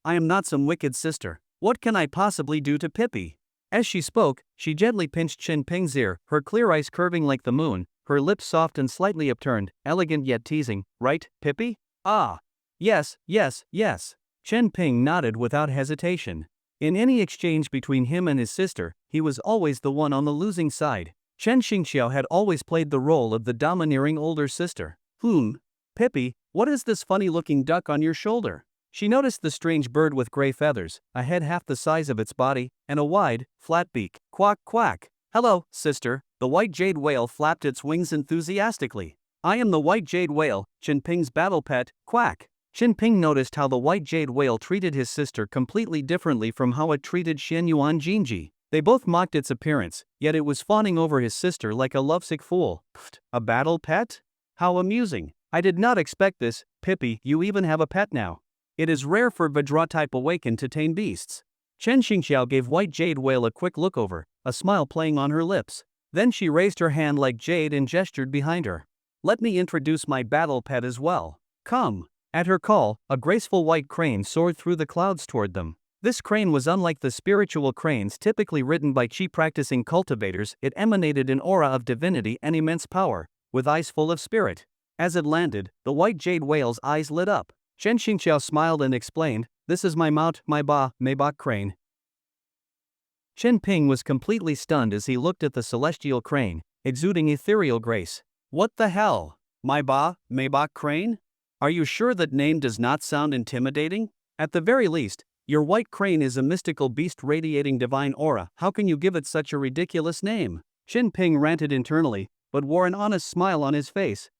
I am not some wicked sister. What can I possibly do to Pippi? As she spoke, she gently pinched Chen Ping's ear, her clear eyes curving like the moon, her lips soft and slightly upturned, elegant yet teasing. Right, Pippi? Ah. Yes. Chen Ping nodded without hesitation. In any exchange between him and his sister, he was always the one on the losing side. Chen Xingqiao had always played the role of the domineering older sister. Pippi, what is this funny-looking duck on your shoulder? She noticed the strange bird with gray feathers, a head half the size of its body, and a wide, flat beak. Quack quack. Hello, sister. The white jade whale flapped its wings enthusiastically. I am the white jade whale, Chen Ping's battle pet. Quack. Chen Ping noticed how the white jade whale treated his sister completely differently from how it treated Xian Yuan Jinji. They both mocked its appearance, yet it was fawning over his sister like a lovesick fool. Pfft, a battle pet? How amusing. I did not expect this. Pippi, you even have a pet now. It is rare for Vajra-type awakened to tame beasts. Chen Xingqiao gave white jade whale a quick look over, a smile playing on her lips. Then she raised her hand like jade and gestured behind her. Let me introduce my battle pet as well. Come. At her call, a graceful white crane soared through the clouds toward them. This crane was unlike the spiritual cranes typically ridden by chi-practicing cultivators. It emanated an aura of divinity and immense power, with eyes full of spirit. As it landed, the white jade whale's eyes lit up. Chen Xingqiao smiled and explained, "This is my mount, my Maybach crane." Chen Ping was completely stunned as he looked at the celestial crane, exuding ethereal grace. What the hell? Maybach crane? Are you sure that name does not sound intimidating? At the very least, your white crane is a mystical beast radiating divine aura. How can you give it such a ridiculous name? Chen Ping ranted internally, but wore an honest smile on his face.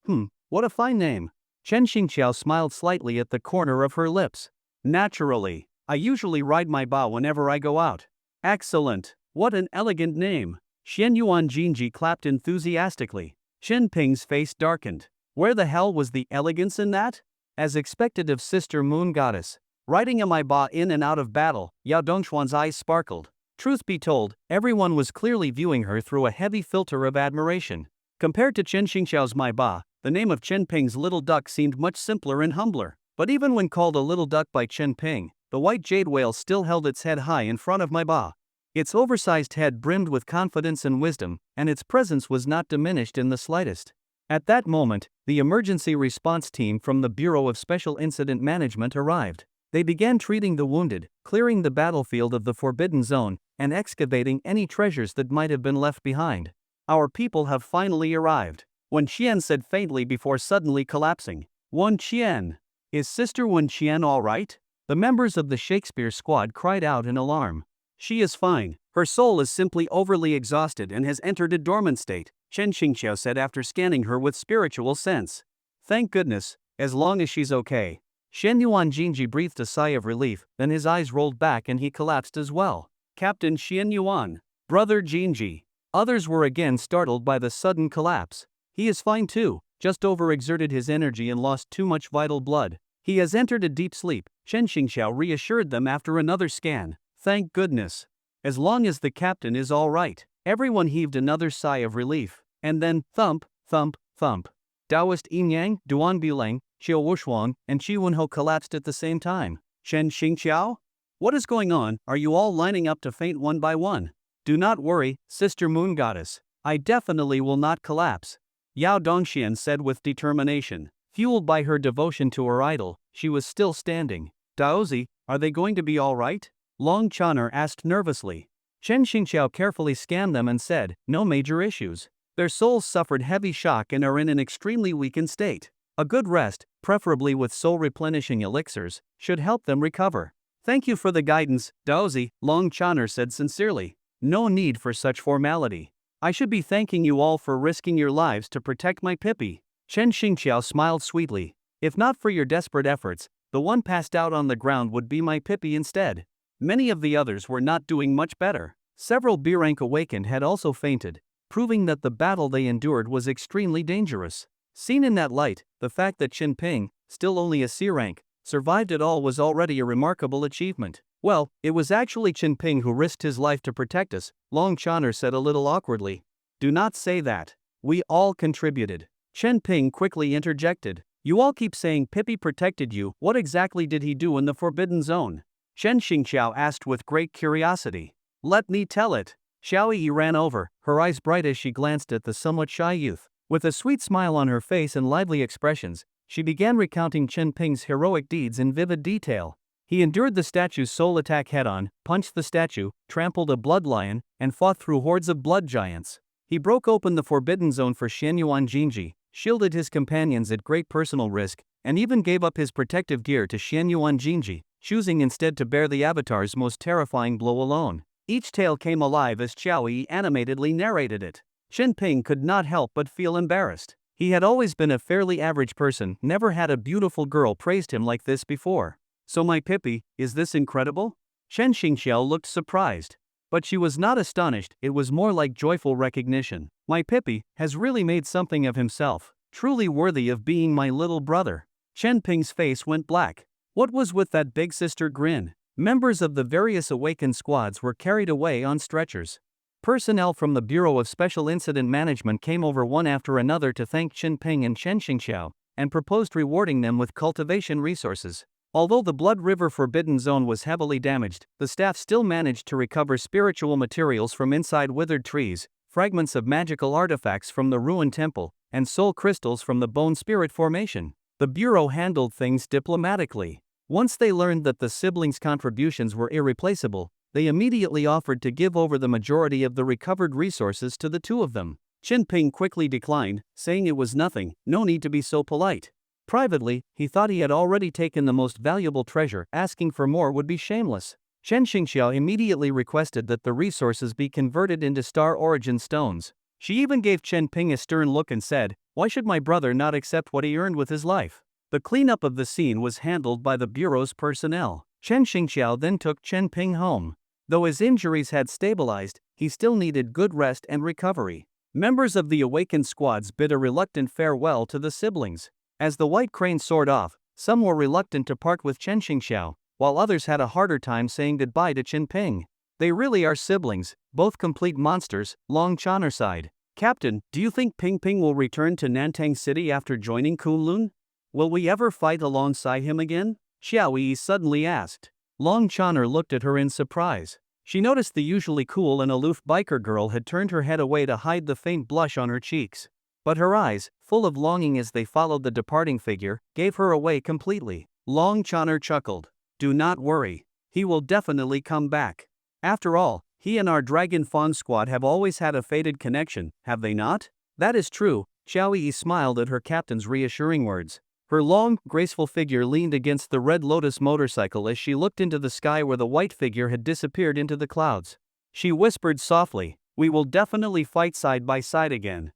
What a fine name. Chen Xingqiao smiled slightly at the corner of her lips. Naturally, I usually ride my ba whenever I go out. Excellent. What an elegant name. Xian Yuan Jinji clapped enthusiastically. Chen Ping's face darkened. Where the hell was the elegance in that? As expected of Sister Moon Goddess. Riding a my ba in and out of battle, Yao Dongxuan's eyes sparkled. Truth be told, everyone was clearly viewing her through a heavy filter of admiration. Compared to Chen Xingqiao's my ba, the name of Chen Ping's little duck seemed much simpler and humbler. But even when called a little duck by Chen Ping, the white jade whale still held its head high in front of my ba. Its oversized head brimmed with confidence and wisdom, and its presence was not diminished in the slightest. At that moment, the emergency response team from the Bureau of Special Incident Management arrived. They began treating the wounded, clearing the battlefield of the Forbidden Zone, and excavating any treasures that might have been left behind. Our people have finally arrived. Wen Qian said faintly before suddenly collapsing. Wen Qian. Is Sister Wen Qian all right? The members of the Shakespeare squad cried out in alarm. She is fine. Her soul is simply overly exhausted and has entered a dormant state, Chen Xingqiao said after scanning her with spiritual sense. Thank goodness, as long as she's okay. Shen Yuan Jinji breathed a sigh of relief, then his eyes rolled back and he collapsed as well. Captain Xian Yuan. Brother Jinji. Others were again startled by the sudden collapse. He is fine too, just overexerted his energy and lost too much vital blood. He has entered a deep sleep, Chen Xingqiao reassured them after another scan. Thank goodness. As long as the captain is all right. Everyone heaved another sigh of relief. And then, thump, thump, thump. Taoist Yin Yang, Duan Bilang, Xiao Wushuang, and Qi Wenho collapsed at the same time. Chen Xingqiao? What is going on? Are you all lining up to faint one by one? Do not worry, Sister Moon Goddess. I definitely will not collapse. Yao Dongxian said with determination. Fueled by her devotion to her idol, she was still standing. Daozi, are they going to be all right? Long Chaner asked nervously. Chen Xingqiao carefully scanned them and said, no major issues. Their souls suffered heavy shock and are in an extremely weakened state. A good rest, preferably with soul-replenishing elixirs, should help them recover. Thank you for the guidance, Daozi, Long Chaner said sincerely. No need for such formality. I should be thanking you all for risking your lives to protect my Pippi. Chen Xingqiao smiled sweetly. If not for your desperate efforts, the one passed out on the ground would be my Pippi instead. Many of the others were not doing much better. Several B-rank awakened had also fainted, proving that the battle they endured was extremely dangerous. Seen in that light, the fact that Qin Ping, still only a C-rank, survived at all was already a remarkable achievement. Well, it was actually Qin Ping who risked his life to protect us, Long Chaner said a little awkwardly. Do not say that. We all contributed. Chen Ping quickly interjected. You all keep saying Pippi protected you, what exactly did he do in the Forbidden Zone? Chen Xingqiao asked with great curiosity. Let me tell it. Xiao Yi ran over, her eyes bright as she glanced at the somewhat shy youth. With a sweet smile on her face and lively expressions, she began recounting Chen Ping's heroic deeds in vivid detail. He endured the statue's soul attack head-on, punched the statue, trampled a blood lion, and fought through hordes of blood giants. He broke open the Forbidden Zone for Xianyuan Jinji, shielded his companions at great personal risk, and even gave up his protective gear to Xianyuan Jinji, choosing instead to bear the Avatar's most terrifying blow alone. Each tale came alive as Xiao Yi animatedly narrated it. Chen Ping could not help but feel embarrassed. He had always been a fairly average person, never had a beautiful girl praised him like this before. So my Pippi, is this incredible? Chen Xingqiao looked surprised. But she was not astonished, it was more like joyful recognition. My Pippi has really made something of himself, truly worthy of being my little brother. Chen Ping's face went black. What was with that big sister grin? Members of the various awakened squads were carried away on stretchers. Personnel from the Bureau of Special Incident Management came over one after another to thank Chen Ping and Chen Xingqiao, and proposed rewarding them with cultivation resources. Although the Blood River Forbidden Zone was heavily damaged, the staff still managed to recover spiritual materials from inside withered trees, fragments of magical artifacts from the ruined temple, and soul crystals from the Bone Spirit Formation. The Bureau handled things diplomatically. Once they learned that the siblings' contributions were irreplaceable, they immediately offered to give over the majority of the recovered resources to the two of them. Chen Ping quickly declined, saying it was nothing, no need to be so polite. Privately, he thought he had already taken the most valuable treasure, asking for more would be shameless. Chen Xingqiao immediately requested that the resources be converted into star origin stones. She even gave Chen Ping a stern look and said, why should my brother not accept what he earned with his life? The cleanup of the scene was handled by the Bureau's personnel. Chen Xingqiao then took Chen Ping home. Though his injuries had stabilized, he still needed good rest and recovery. Members of the awakened squads bid a reluctant farewell to the siblings. As the white crane soared off, some were reluctant to part with Chen Xingqiao, while others had a harder time saying goodbye to Chen Ping. They really are siblings, both complete monsters, Long Chaner sighed. Captain, do you think Ping Ping will return to Nantang City after joining Kunlun? Will we ever fight alongside him again? Xiao Yi suddenly asked. Long Chaner looked at her in surprise. She noticed the usually cool and aloof biker girl had turned her head away to hide the faint blush on her cheeks. But her eyes, full of longing as they followed the departing figure, gave her away completely. Long Chaner chuckled. Do not worry. He will definitely come back. After all, he and our Dragon Fawn squad have always had a fated connection, have they not? That is true, Xiao Yi smiled at her captain's reassuring words. Her long, graceful figure leaned against the Red Lotus motorcycle as she looked into the sky where the white figure had disappeared into the clouds. She whispered softly, "We will definitely fight side by side again."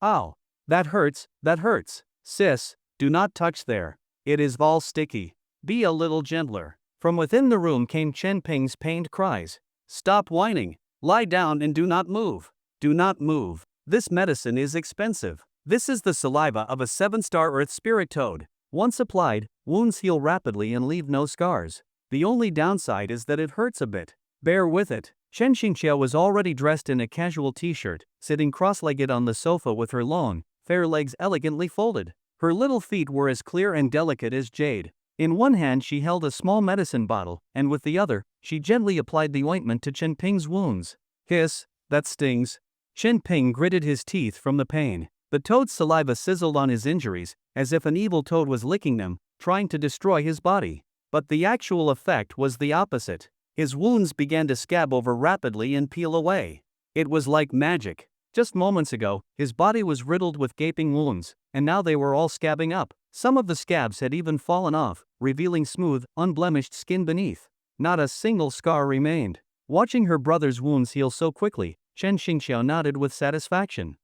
Ow. That hurts, that hurts. Sis, do not touch there. It is all sticky. Be a little gentler. From within the room came Chen Ping's pained cries. Stop whining. Lie down and do not move. Do not move. This medicine is expensive. This is the saliva of a 7-star earth spirit toad. Once applied, wounds heal rapidly and leave no scars. The only downside is that it hurts a bit. Bear with it. Chen Xingqiao was already dressed in a casual t-shirt, sitting cross-legged on the sofa with her long, fair legs elegantly folded. Her little feet were as clear and delicate as jade. In one hand she held a small medicine bottle, and with the other, she gently applied the ointment to Chen Ping's wounds. Hiss, that stings. Chen Ping gritted his teeth from the pain. The toad's saliva sizzled on his injuries, as if an evil toad was licking them, trying to destroy his body. But the actual effect was the opposite. His wounds began to scab over rapidly and peel away. It was like magic. Just moments ago, his body was riddled with gaping wounds, and now they were all scabbing up. Some of the scabs had even fallen off, revealing smooth, unblemished skin beneath. Not a single scar remained. Watching her brother's wounds heal so quickly, Chen Xingqiao nodded with satisfaction.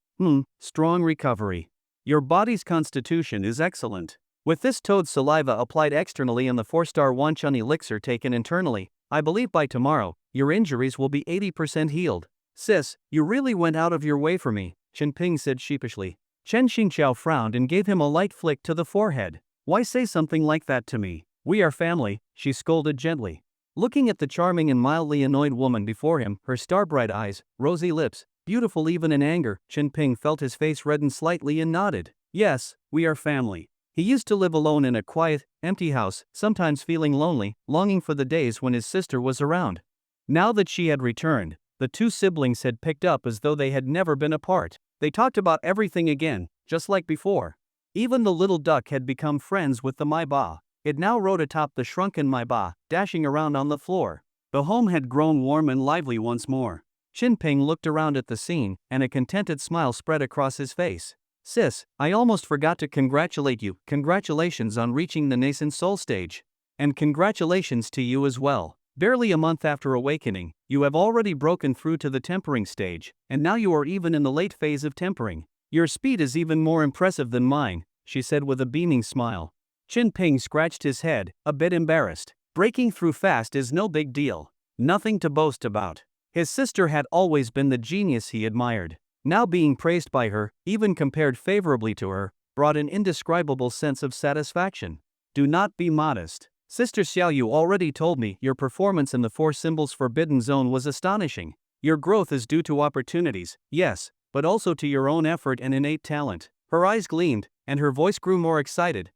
Strong recovery. Your body's constitution is excellent. With this toad's saliva applied externally and the 4-star Wanchun elixir taken internally, I believe by tomorrow, your injuries will be 80% healed. Sis, you really went out of your way for me, Chen Ping said sheepishly. Chen Xingqiao frowned and gave him a light flick to the forehead. Why say something like that to me? We are family, she scolded gently. Looking at the charming and mildly annoyed woman before him, her star-bright eyes, rosy lips, beautiful even in anger, Chen Ping felt his face redden slightly and nodded. Yes, we are family. He used to live alone in a quiet, empty house, sometimes feeling lonely, longing for the days when his sister was around. Now that she had returned, the two siblings had picked up as though they had never been apart. They talked about everything again, just like before. Even the little duck had become friends with the Mai Ba. It now rode atop the shrunken Mai Ba, dashing around on the floor. The home had grown warm and lively once more. Chen Ping looked around at the scene, and a contented smile spread across his face. Sis, I almost forgot to congratulate you. Congratulations on reaching the nascent soul stage. And congratulations to you as well. Barely a month after awakening, you have already broken through to the tempering stage, and now you are even in the late phase of tempering. Your speed is even more impressive than mine, she said with a beaming smile. Chen Ping scratched his head, a bit embarrassed. Breaking through fast is no big deal. Nothing to boast about. His sister had always been the genius he admired. Now being praised by her, even compared favorably to her, brought an indescribable sense of satisfaction. Do not be modest. Sister Xiao, you already told me your performance in the 4 Symbols Forbidden Zone was astonishing. Your growth is due to opportunities, yes, but also to your own effort and innate talent. Her eyes gleamed, and her voice grew more excited.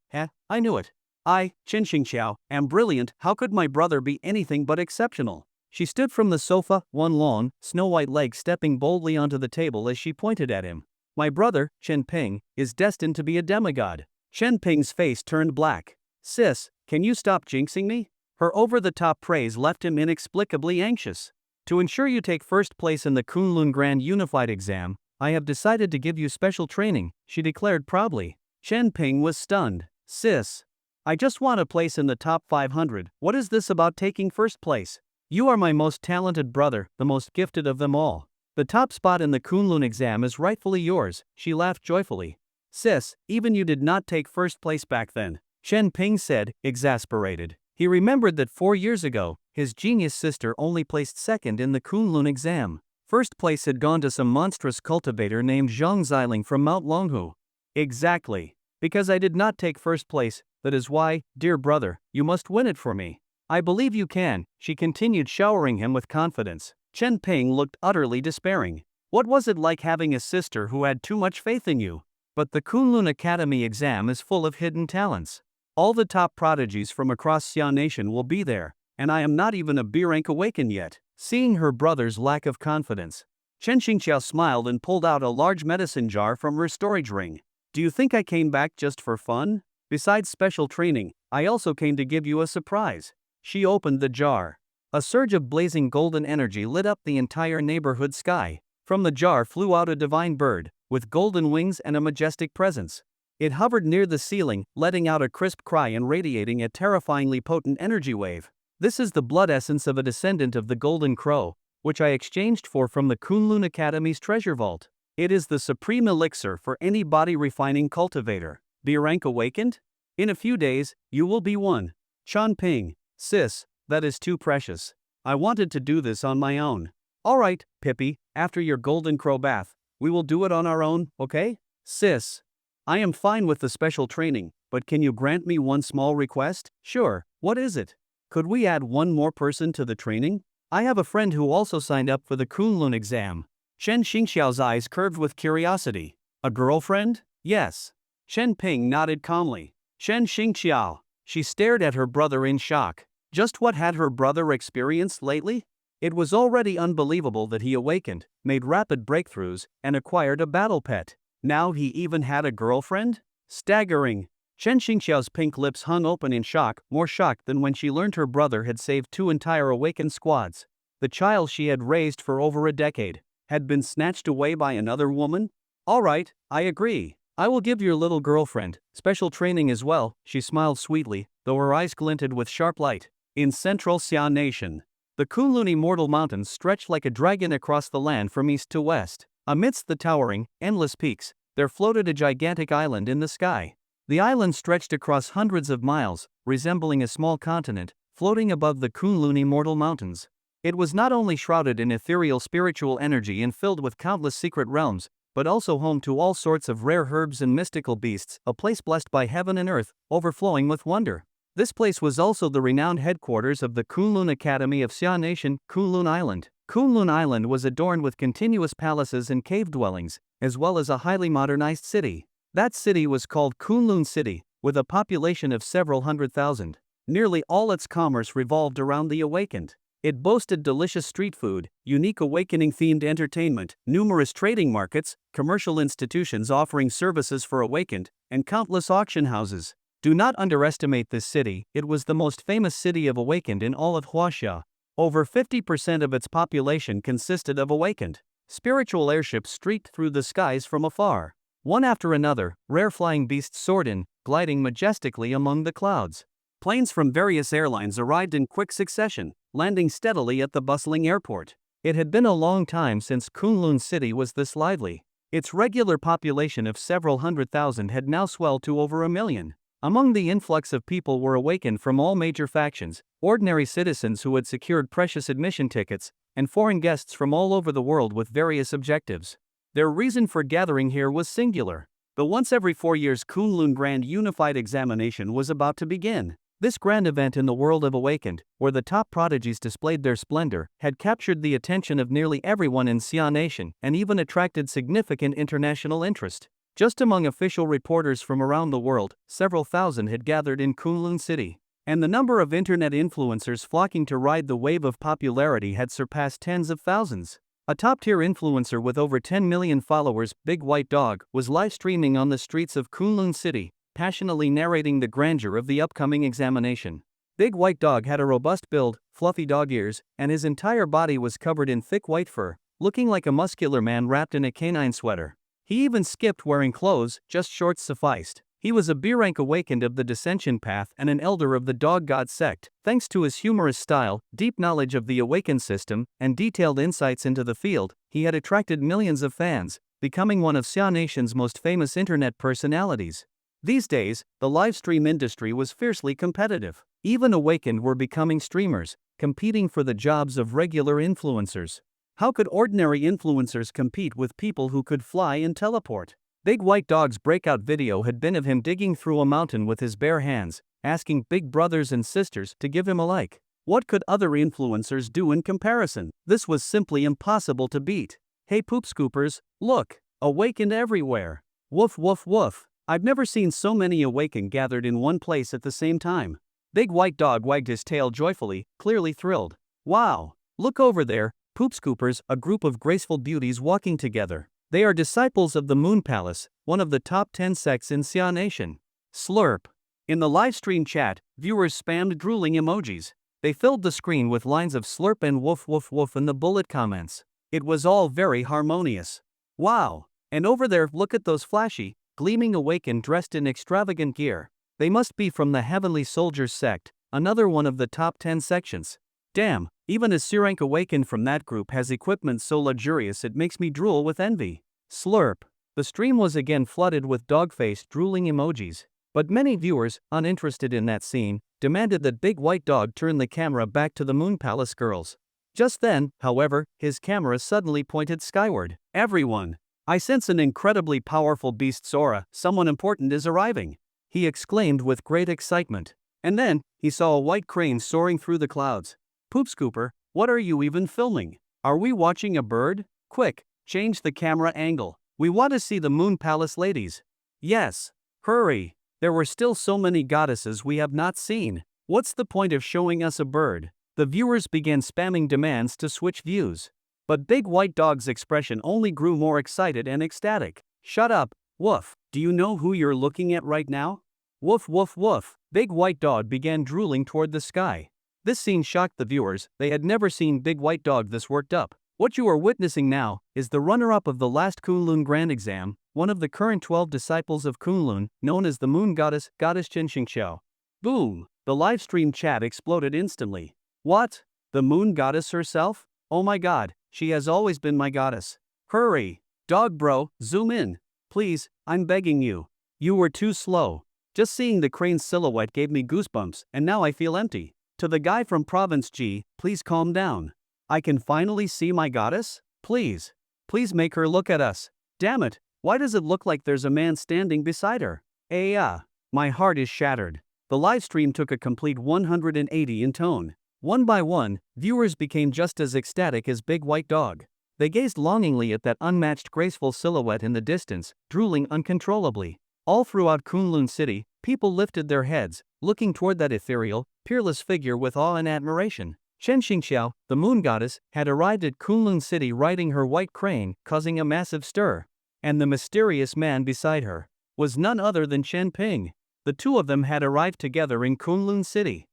I knew it. I, Chen Xingqiao, am brilliant. How could my brother be anything but exceptional? She stood from the sofa, one long, snow-white leg stepping boldly onto the table as she pointed at him. My brother, Chen Ping, is destined to be a demigod. Chen Ping's face turned black. Sis, can you stop jinxing me? Her over-the-top praise left him inexplicably anxious. To ensure you take first place in the Kunlun Grand Unified exam, I have decided to give you special training, she declared proudly. Chen Ping was stunned. Sis, I just want a place in the top 500. What is this about taking first place? You are my most talented brother, the most gifted of them all. The top spot in the Kunlun exam is rightfully yours, she laughed joyfully. Sis, even you did not take first place back then, Chen Ping said, exasperated. He remembered that 4 years ago, his genius sister only placed second in the Kunlun exam. First place had gone to some monstrous cultivator named Zhang Xiling from Mount Longhu. Exactly. Because I did not take first place, that is why, dear brother, you must win it for me. I believe you can, she continued, showering him with confidence. Chen Ping looked utterly despairing. What was it like having a sister who had too much faith in you? But the Kunlun Academy exam is full of hidden talents. All the top prodigies from across Xia Nation will be there, and I am not even a B-rank awakened yet. Seeing her brother's lack of confidence, Chen Xingqiao smiled and pulled out a large medicine jar from her storage ring. Do you think I came back just for fun? Besides special training, I also came to give you a surprise. She opened the jar. A surge of blazing golden energy lit up the entire neighborhood sky. From the jar flew out a divine bird, with golden wings and a majestic presence. It hovered near the ceiling, letting out a crisp cry and radiating a terrifyingly potent energy wave. This is the blood essence of a descendant of the Golden Crow, which I exchanged from the Kunlun Academy's treasure vault. It is the supreme elixir for any body-refining cultivator. B-rank awakened? In a few days, you will be one. Chan Ping. Sis, that is too precious. I wanted to do this on my own. Alright, Pippi, after your Golden Crow bath, we will do it on our own, okay? Sis. I am fine with the special training, but can you grant me one small request? Sure, what is it? Could we add one more person to the training? I have a friend who also signed up for the Kunlun exam. Shen Xingxiao's eyes curved with curiosity. A girlfriend? Yes. Shen Ping nodded calmly. Shen Xingxiao. She stared at her brother in shock. Just what had her brother experienced lately? It was already unbelievable that he awakened, made rapid breakthroughs, and acquired a battle pet. Now he even had a girlfriend? Staggering. Shen Xingxiao's pink lips hung open in shock, more shocked than when she learned her brother had saved 2 entire awakened squads. The child she had raised for over a decade had been snatched away by another woman? Alright, I agree. I will give your little girlfriend special training as well, she smiled sweetly, though her eyes glinted with sharp light. In central Xia Nation, the Kunlun Immortal Mountains stretched like a dragon across the land from east to west. Amidst the towering, endless peaks, there floated a gigantic island in the sky. The island stretched across hundreds of miles, resembling a small continent, floating above the Kunlun Immortal Mountains. It was not only shrouded in ethereal spiritual energy and filled with countless secret realms, but also home to all sorts of rare herbs and mystical beasts, a place blessed by heaven and earth, overflowing with wonder. This place was also the renowned headquarters of the Kunlun Academy of Xia Nation, Kunlun Island. Kunlun Island was adorned with continuous palaces and cave dwellings, as well as a highly modernized city. That city was called Kunlun City, with a population of several 100,000. Nearly all its commerce revolved around the awakened. It boasted delicious street food, unique awakening-themed entertainment, numerous trading markets, commercial institutions offering services for awakened, and countless auction houses. Do not underestimate this city, it was the most famous city of awakened in all of Huaxia. Over 50% of its population consisted of awakened. Spiritual airships streaked through the skies from afar. One after another, rare flying beasts soared in, gliding majestically among the clouds. Planes from various airlines arrived in quick succession, landing steadily at the bustling airport. It had been a long time since Kunlun City was this lively. Its regular population of several 100,000 had now swelled to over 1 million. Among the influx of people were awakened from all major factions, ordinary citizens who had secured precious admission tickets, and foreign guests from all over the world with various objectives. Their reason for gathering here was singular. The once every 4 years Kunlun Grand Unified Examination was about to begin. This grand event in the world of awakened, where the top prodigies displayed their splendor, had captured the attention of nearly everyone in Xia Nation and even attracted significant international interest. Just among official reporters from around the world, several thousand had gathered in Kunlun City. And the number of internet influencers flocking to ride the wave of popularity had surpassed tens of thousands. A top-tier influencer with over 10 million followers, Big White Dog, was live-streaming on the streets of Kunlun City, passionately narrating the grandeur of the upcoming examination. Big White Dog had a robust build, fluffy dog ears, and his entire body was covered in thick white fur, looking like a muscular man wrapped in a canine sweater. He even skipped wearing clothes, just shorts sufficed. He was a B-rank awakened of the Dissension Path and an elder of the Dog God sect. Thanks to his humorous style, deep knowledge of the awakened system, and detailed insights into the field, he had attracted millions of fans, becoming one of Xia Nation's most famous internet personalities. These days, the livestream industry was fiercely competitive. Even awakened were becoming streamers, competing for the jobs of regular influencers. How could ordinary influencers compete with people who could fly and teleport? Big White Dog's breakout video had been of him digging through a mountain with his bare hands, asking big brothers and sisters to give him a like. What could other influencers do in comparison? This was simply impossible to beat. Hey poop scoopers, look! Awakened everywhere! Woof woof woof! I've never seen so many awakened gathered in one place at the same time. Big White Dog wagged his tail joyfully, clearly thrilled. Wow! Look over there, poop scoopers, a group of graceful beauties walking together. They are disciples of the Moon Palace, one of the top 10 sects in Xia Nation. Slurp. In the livestream chat, viewers spammed drooling emojis. They filled the screen with lines of slurp and woof woof woof in the bullet comments. It was all very harmonious. Wow! And over there, look at those flashy, gleaming awakened dressed in extravagant gear. They must be from the Heavenly Soldiers sect, another one of the top 10 sections. Damn, even a S-rank awakened from that group has equipment so luxurious it makes me drool with envy. Slurp. The stream was again flooded with dog-faced drooling emojis. But many viewers, uninterested in that scene, demanded that Big White Dog turn the camera back to the Moon Palace girls. Just then, however, his camera suddenly pointed skyward. Everyone! I sense an incredibly powerful beast's aura, someone important is arriving, he exclaimed with great excitement. And then, he saw a white crane soaring through the clouds. Poop Scooper, what are you even filming? Are we watching a bird? Quick, change the camera angle. We want to see the Moon Palace ladies. Yes. Hurry. There were still so many goddesses we have not seen. What's the point of showing us a bird? The viewers began spamming demands to switch views. But Big White Dog's expression only grew more excited and ecstatic. Shut up, woof. Do you know who you're looking at right now? Woof woof woof. Big White Dog began drooling toward the sky. This scene shocked the viewers, they had never seen Big White Dog this worked up. What you are witnessing now is the runner-up of the last Kunlun Grand Exam, one of the current 12 disciples of Kunlun, known as the Moon Goddess, Goddess Chenxingxiao. Boom! The livestream chat exploded instantly. What? The Moon Goddess herself? Oh my god, she has always been my goddess. Hurry! Dog bro, zoom in. Please, I'm begging you. You were too slow. Just seeing the crane's silhouette gave me goosebumps, and now I feel empty. To the guy from Province G, please calm down. I can finally see my goddess? Please. Please make her look at us. Damn it, why does it look like there's a man standing beside her? My heart is shattered. The livestream took a complete 180 in tone. One by one, viewers became just as ecstatic as Big White Dog. They gazed longingly at that unmatched graceful silhouette in the distance, drooling uncontrollably. All throughout Kunlun City, people lifted their heads, looking toward that ethereal, peerless figure with awe and admiration. Chenxingxiao, the moon goddess, had arrived at Kunlun City riding her white crane, causing a massive stir. And the mysterious man beside her was none other than Chen Ping. The two of them had arrived together in Kunlun City.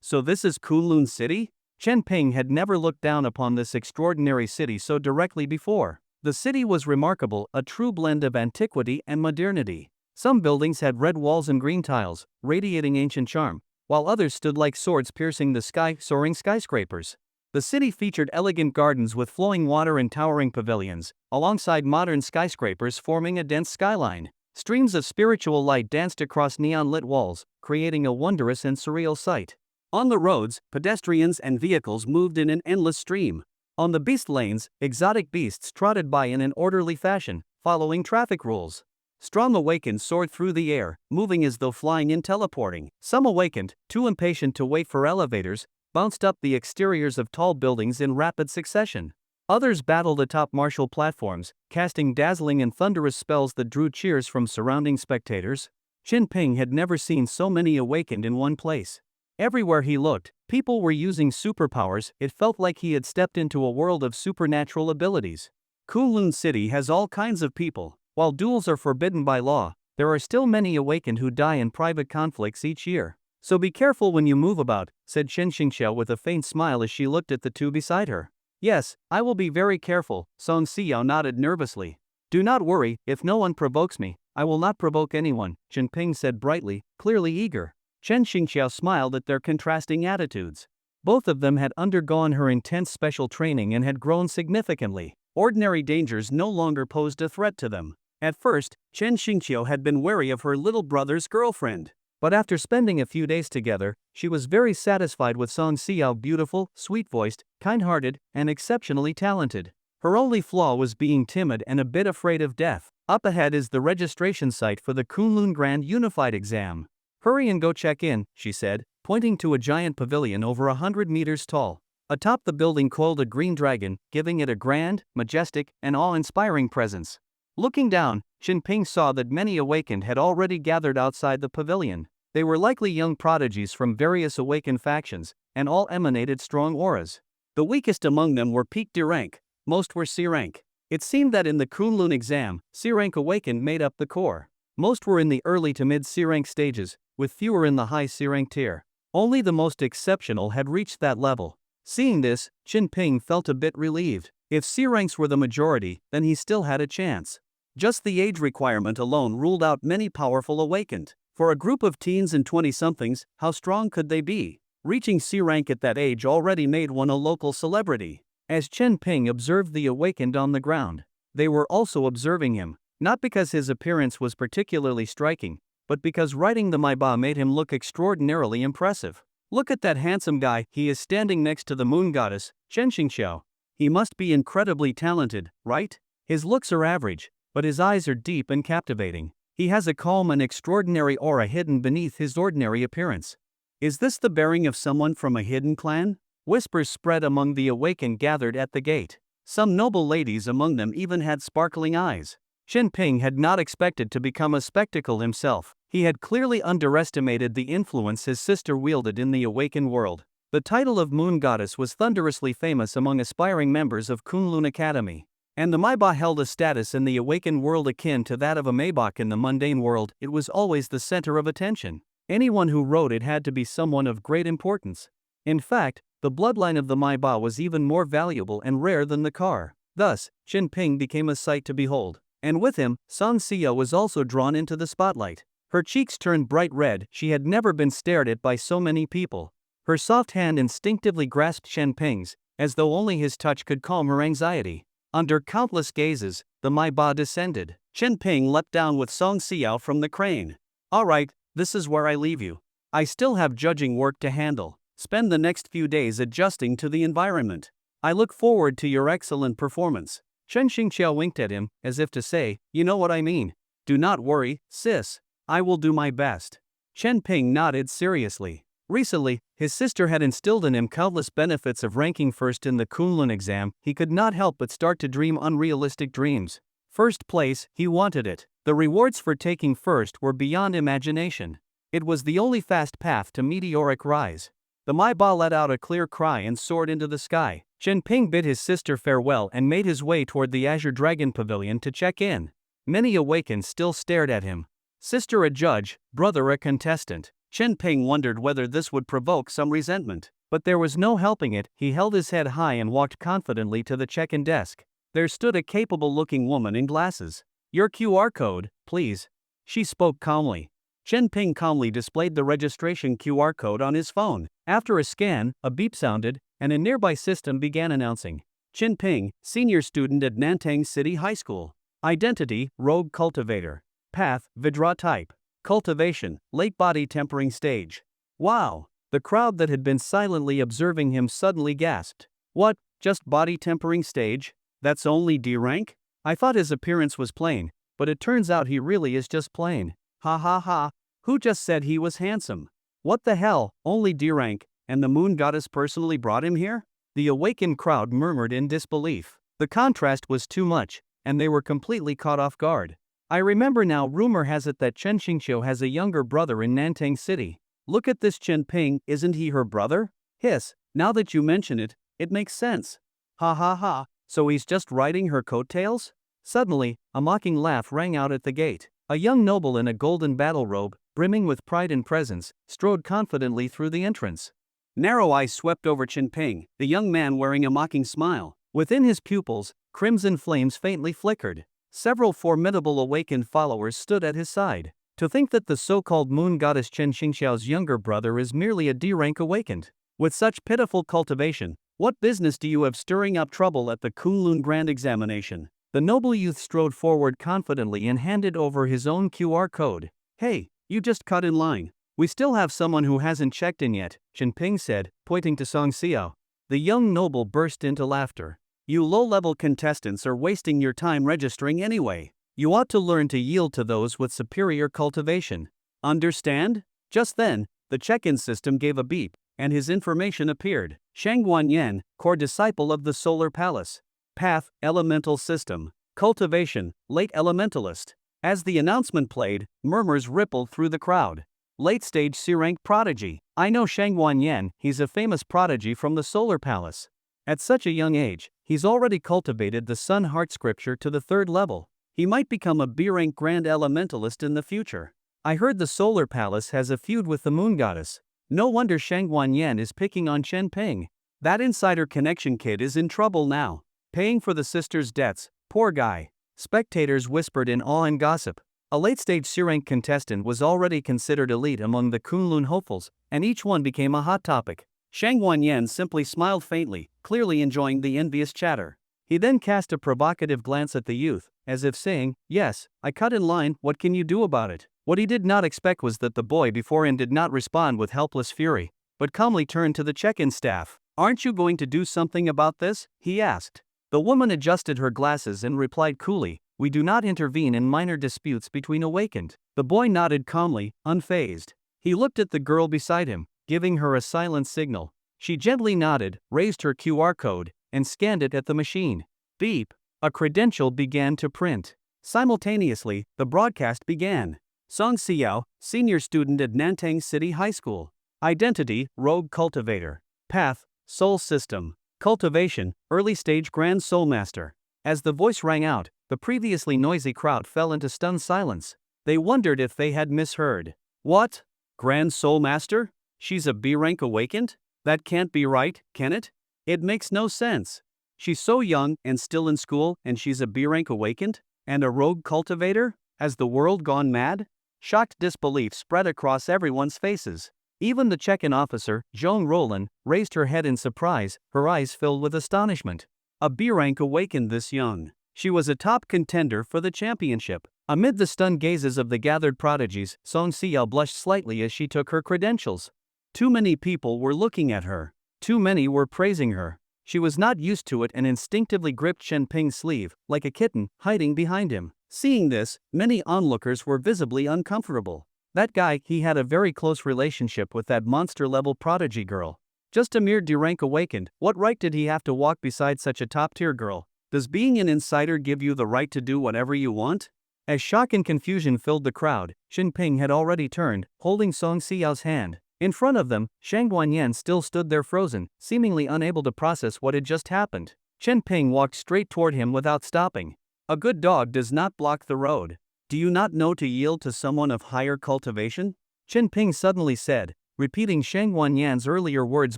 So this is Kunlun City? Chen Ping had never looked down upon this extraordinary city so directly before. The city was remarkable, a true blend of antiquity and modernity. Some buildings had red walls and green tiles, radiating ancient charm, while others stood like swords piercing the sky, soaring skyscrapers. The city featured elegant gardens with flowing water and towering pavilions, alongside modern skyscrapers forming a dense skyline. Streams of spiritual light danced across neon-lit walls, creating a wondrous and surreal sight. On the roads, pedestrians and vehicles moved in an endless stream. On the beast lanes, exotic beasts trotted by in an orderly fashion, following traffic rules. Strong awakened soared through the air, moving as though flying and teleporting. Some awakened, too impatient to wait for elevators, bounced up the exteriors of tall buildings in rapid succession. Others battled atop martial platforms, casting dazzling and thunderous spells that drew cheers from surrounding spectators. Chen Ping had never seen so many awakened in one place. Everywhere he looked, people were using superpowers. It felt like he had stepped into a world of supernatural abilities. Kunlun City has all kinds of people. While duels are forbidden by law, there are still many awakened who die in private conflicts each year. So be careful when you move about, said Chenxingxiao with a faint smile as she looked at the two beside her. Yes, I will be very careful, Song Xiao nodded nervously. Do not worry, if no one provokes me, I will not provoke anyone, Chen Ping said brightly, clearly eager. Chenxingxiao smiled at their contrasting attitudes. Both of them had undergone her intense special training and had grown significantly. Ordinary dangers no longer posed a threat to them. At first, Chenxingxiao had been wary of her little brother's girlfriend. But after spending a few days together, she was very satisfied with Song Xiao, beautiful, sweet-voiced, kind-hearted, and exceptionally talented. Her only flaw was being timid and a bit afraid of death. Up ahead is the registration site for the Kunlun Grand Unified Exam. Hurry and go check in, she said, pointing to a giant pavilion over 100 meters tall. Atop the building coiled a green dragon, giving it a grand, majestic, and awe-inspiring presence. Looking down, Chen Ping saw that many awakened had already gathered outside the pavilion. They were likely young prodigies from various awakened factions, and all emanated strong auras. The weakest among them were peak D-rank, most were C-rank. It seemed that in the Kunlun exam, C-rank awakened made up the core. Most were in the early to mid C-rank stages, with fewer in the high C-rank tier. Only the most exceptional had reached that level. Seeing this, Chen Ping felt a bit relieved. If C-ranks were the majority, then he still had a chance. Just the age requirement alone ruled out many powerful awakened. For a group of teens and 20-somethings, how strong could they be? Reaching C rank at that age already made one a local celebrity. As Chen Ping observed the awakened on the ground, they were also observing him, not because his appearance was particularly striking, but because writing the Maiba made him look extraordinarily impressive. Look at that handsome guy, he is standing next to the moon goddess, Chen Xingxiao. He must be incredibly talented, right? His looks are average, but his eyes are deep and captivating. He has a calm and extraordinary aura hidden beneath his ordinary appearance. Is this the bearing of someone from a hidden clan? Whispers spread among the awakened gathered at the gate. Some noble ladies among them even had sparkling eyes. Chen Ping had not expected to become a spectacle himself. He had clearly underestimated the influence his sister wielded in the awakened world. The title of Moon Goddess was thunderously famous among aspiring members of Kunlun Academy. And the Maiba held a status in the awakened world akin to that of a Maybach in the mundane world. It was always the center of attention. Anyone who wrote it had to be someone of great importance. In fact, the bloodline of the Maiba was even more valuable and rare than the car. Thus, Chen Ping became a sight to behold. And with him, Song Xia was also drawn into the spotlight. Her cheeks turned bright red. She had never been stared at by so many people. Her soft hand instinctively grasped Chen Ping's, as though only his touch could calm her anxiety. Under countless gazes, the Maiba descended. Chen Ping leapt down with Song Xiao from the crane. All right, this is where I leave you. I still have judging work to handle. Spend the next few days adjusting to the environment. I look forward to your excellent performance. Chen Xingqiao winked at him, as if to say, you know what I mean. Do not worry, sis. I will do my best. Chen Ping nodded seriously. Recently, his sister had instilled in him countless benefits of ranking first in the Kunlun exam. He could not help but start to dream unrealistic dreams. First place, he wanted it. The rewards for taking first were beyond imagination. It was the only fast path to meteoric rise. The Maiba let out a clear cry and soared into the sky. Chen Ping bid his sister farewell and made his way toward the Azure Dragon Pavilion to check in. Many awakened still stared at him. Sister a judge, brother a contestant. Chen Ping wondered whether this would provoke some resentment. But there was no helping it. He held his head high and walked confidently to the check-in desk. There stood a capable-looking woman in glasses. Your QR code, please. She spoke calmly. Chen Ping calmly displayed the registration QR code on his phone. After a scan, a beep sounded, and a nearby system began announcing. Chen Ping, senior student at Nantang City High School. Identity, rogue cultivator. Path, Vidra type. Cultivation, late body tempering stage. Wow! The crowd that had been silently observing him suddenly gasped. What, just body tempering stage? That's only D rank? I thought his appearance was plain, but it turns out he really is just plain. Ha ha ha, who just said he was handsome? What the hell, only D rank, and the moon goddess personally brought him here? The awakened crowd murmured in disbelief. The contrast was too much, and they were completely caught off guard. I remember now, rumor has it that Chen Xingqiu has a younger brother in Nantang City. Look at this Chen Ping, isn't he her brother? Hiss, now that you mention it, it makes sense. Ha ha ha, so he's just riding her coattails? Suddenly, a mocking laugh rang out at the gate. A young noble in a golden battle robe, brimming with pride and presence, strode confidently through the entrance. Narrow eyes swept over Chen Ping, the young man wearing a mocking smile. Within his pupils, crimson flames faintly flickered. Several formidable awakened followers stood at his side. To think that the so-called moon goddess Chen Xingxiao's younger brother is merely a D-rank awakened. With such pitiful cultivation, what business do you have stirring up trouble at the Kunlun Grand Examination? The noble youth strode forward confidently and handed over his own QR code. Hey, you just cut in line. We still have someone who hasn't checked in yet, Chen Ping said, pointing to Song Xiao. The young noble burst into laughter. You low-level contestants are wasting your time registering anyway. You ought to learn to yield to those with superior cultivation. Understand? Just then, the check-in system gave a beep, and his information appeared. Shangguan Yan, core disciple of the Solar Palace. Path, Elemental System. Cultivation, Late Elementalist. As the announcement played, murmurs rippled through the crowd. Late-stage C-rank prodigy. I know Shangguan Yan, he's a famous prodigy from the Solar Palace. At such a young age, he's already cultivated the Sun Heart Scripture to the 3rd level. He might become a B-rank Grand Elementalist in the future. I heard the Solar Palace has a feud with the Moon Goddess. No wonder Shangguan Yan is picking on Chen Ping. That insider connection kid is in trouble now. Paying for the sister's debts, poor guy. Spectators whispered in awe and gossip. A late-stage S-rank contestant was already considered elite among the Kunlun hopefuls, and each one became a hot topic. Shang Wanyan simply smiled faintly, clearly enjoying the envious chatter. He then cast a provocative glance at the youth, as if saying, "Yes, I cut in line, what can you do about it?" What he did not expect was that the boy before him did not respond with helpless fury, but calmly turned to the check-in staff. "Aren't you going to do something about this?" he asked. The woman adjusted her glasses and replied coolly, "We do not intervene in minor disputes between awakened." The boy nodded calmly, unfazed. He looked at the girl beside him, giving her a silent signal. She gently nodded, raised her QR code, and scanned it at the machine. Beep! A credential began to print. Simultaneously, the broadcast began. Song Xiao, senior student at Nantang City High School. Identity, rogue cultivator. Path, soul system. Cultivation, early stage grand soul master. As the voice rang out, the previously noisy crowd fell into stunned silence. They wondered if they had misheard. What? Grand soul master? She's a B-rank awakened? That can't be right, can it? It makes no sense. She's so young and still in school, and she's a B-rank awakened? And a rogue cultivator? Has the world gone mad? Shocked disbelief spread across everyone's faces. Even the check-in officer, Joan Roland, raised her head in surprise, her eyes filled with astonishment. A B-rank awakened this young. She was a top contender for the championship. Amid the stunned gazes of the gathered prodigies, Song Xiao blushed slightly as she took her credentials. Too many people were looking at her. Too many were praising her. She was not used to it and instinctively gripped Chen Ping's sleeve, like a kitten, hiding behind him. Seeing this, many onlookers were visibly uncomfortable. That guy, he had a very close relationship with that monster-level prodigy girl. Just a mere D-rank awakened, what right did he have to walk beside such a top-tier girl? Does being an insider give you the right to do whatever you want? As shock and confusion filled the crowd, Chen Ping had already turned, holding Song Xiao's hand. In front of them, Shang Guanyan still stood there frozen, seemingly unable to process what had just happened. Chen Ping walked straight toward him without stopping. A good dog does not block the road. Do you not know to yield to someone of higher cultivation? Chen Ping suddenly said, repeating Shang Guanyan's earlier words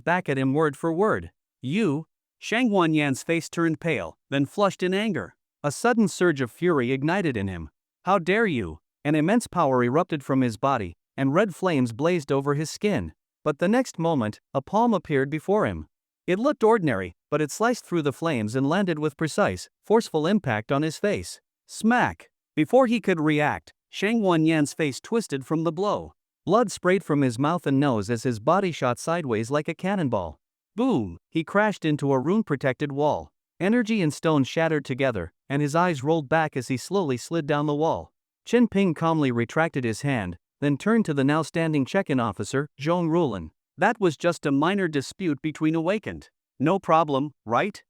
back at him word for word. You? Shang Guanyan's face turned pale, then flushed in anger. A sudden surge of fury ignited in him. How dare you? An immense power erupted from his body, and red flames blazed over his skin. But the next moment, a palm appeared before him. It looked ordinary, but it sliced through the flames and landed with precise, forceful impact on his face. Smack! Before he could react, Shang Guanyan's face twisted from the blow. Blood sprayed from his mouth and nose as his body shot sideways like a cannonball. Boom! He crashed into a rune-protected wall. Energy and stone shattered together, and his eyes rolled back as he slowly slid down the wall. Chen Ping calmly retracted his hand, then turned to the now standing check-in officer, Zhong Rulan. That was just a minor dispute between awakened. No problem, right?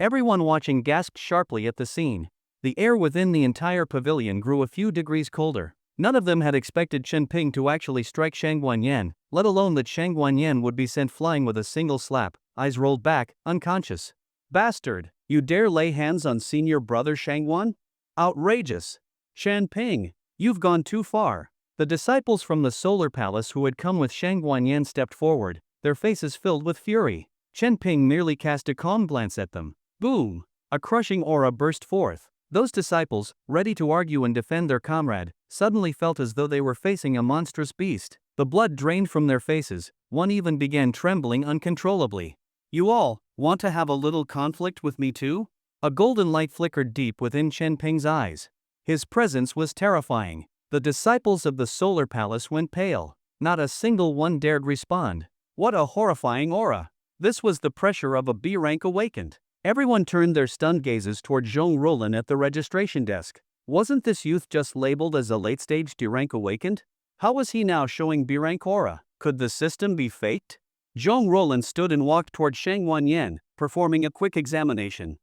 Everyone watching gasped sharply at the scene. The air within the entire pavilion grew a few degrees colder. None of them had expected Chen Ping to actually strike Shang Guanyan, let alone that Shang Guanyan would be sent flying with a single slap, eyes rolled back, unconscious. Bastard! You dare lay hands on senior brother Shangguan? Outrageous! Shan Ping, you've gone too far. The disciples from the Solar Palace who had come with Shang Guanyan stepped forward, their faces filled with fury. Chen Ping merely cast a calm glance at them. Boom! A crushing aura burst forth. Those disciples, ready to argue and defend their comrade, suddenly felt as though they were facing a monstrous beast. The blood drained from their faces, one even began trembling uncontrollably. You all want to have a little conflict with me too? A golden light flickered deep within Chen Ping's eyes. His presence was terrifying. The disciples of the Solar Palace went pale. Not a single one dared respond. What a horrifying aura! This was the pressure of a B-rank awakened. Everyone turned their stunned gazes toward Zhong Rulan at the registration desk. Wasn't this youth just labeled as a late-stage D-rank awakened? How was he now showing B-rank aura? Could the system be faked? Zhong Rulan stood and walked toward Shang Guanyan, performing a quick examination.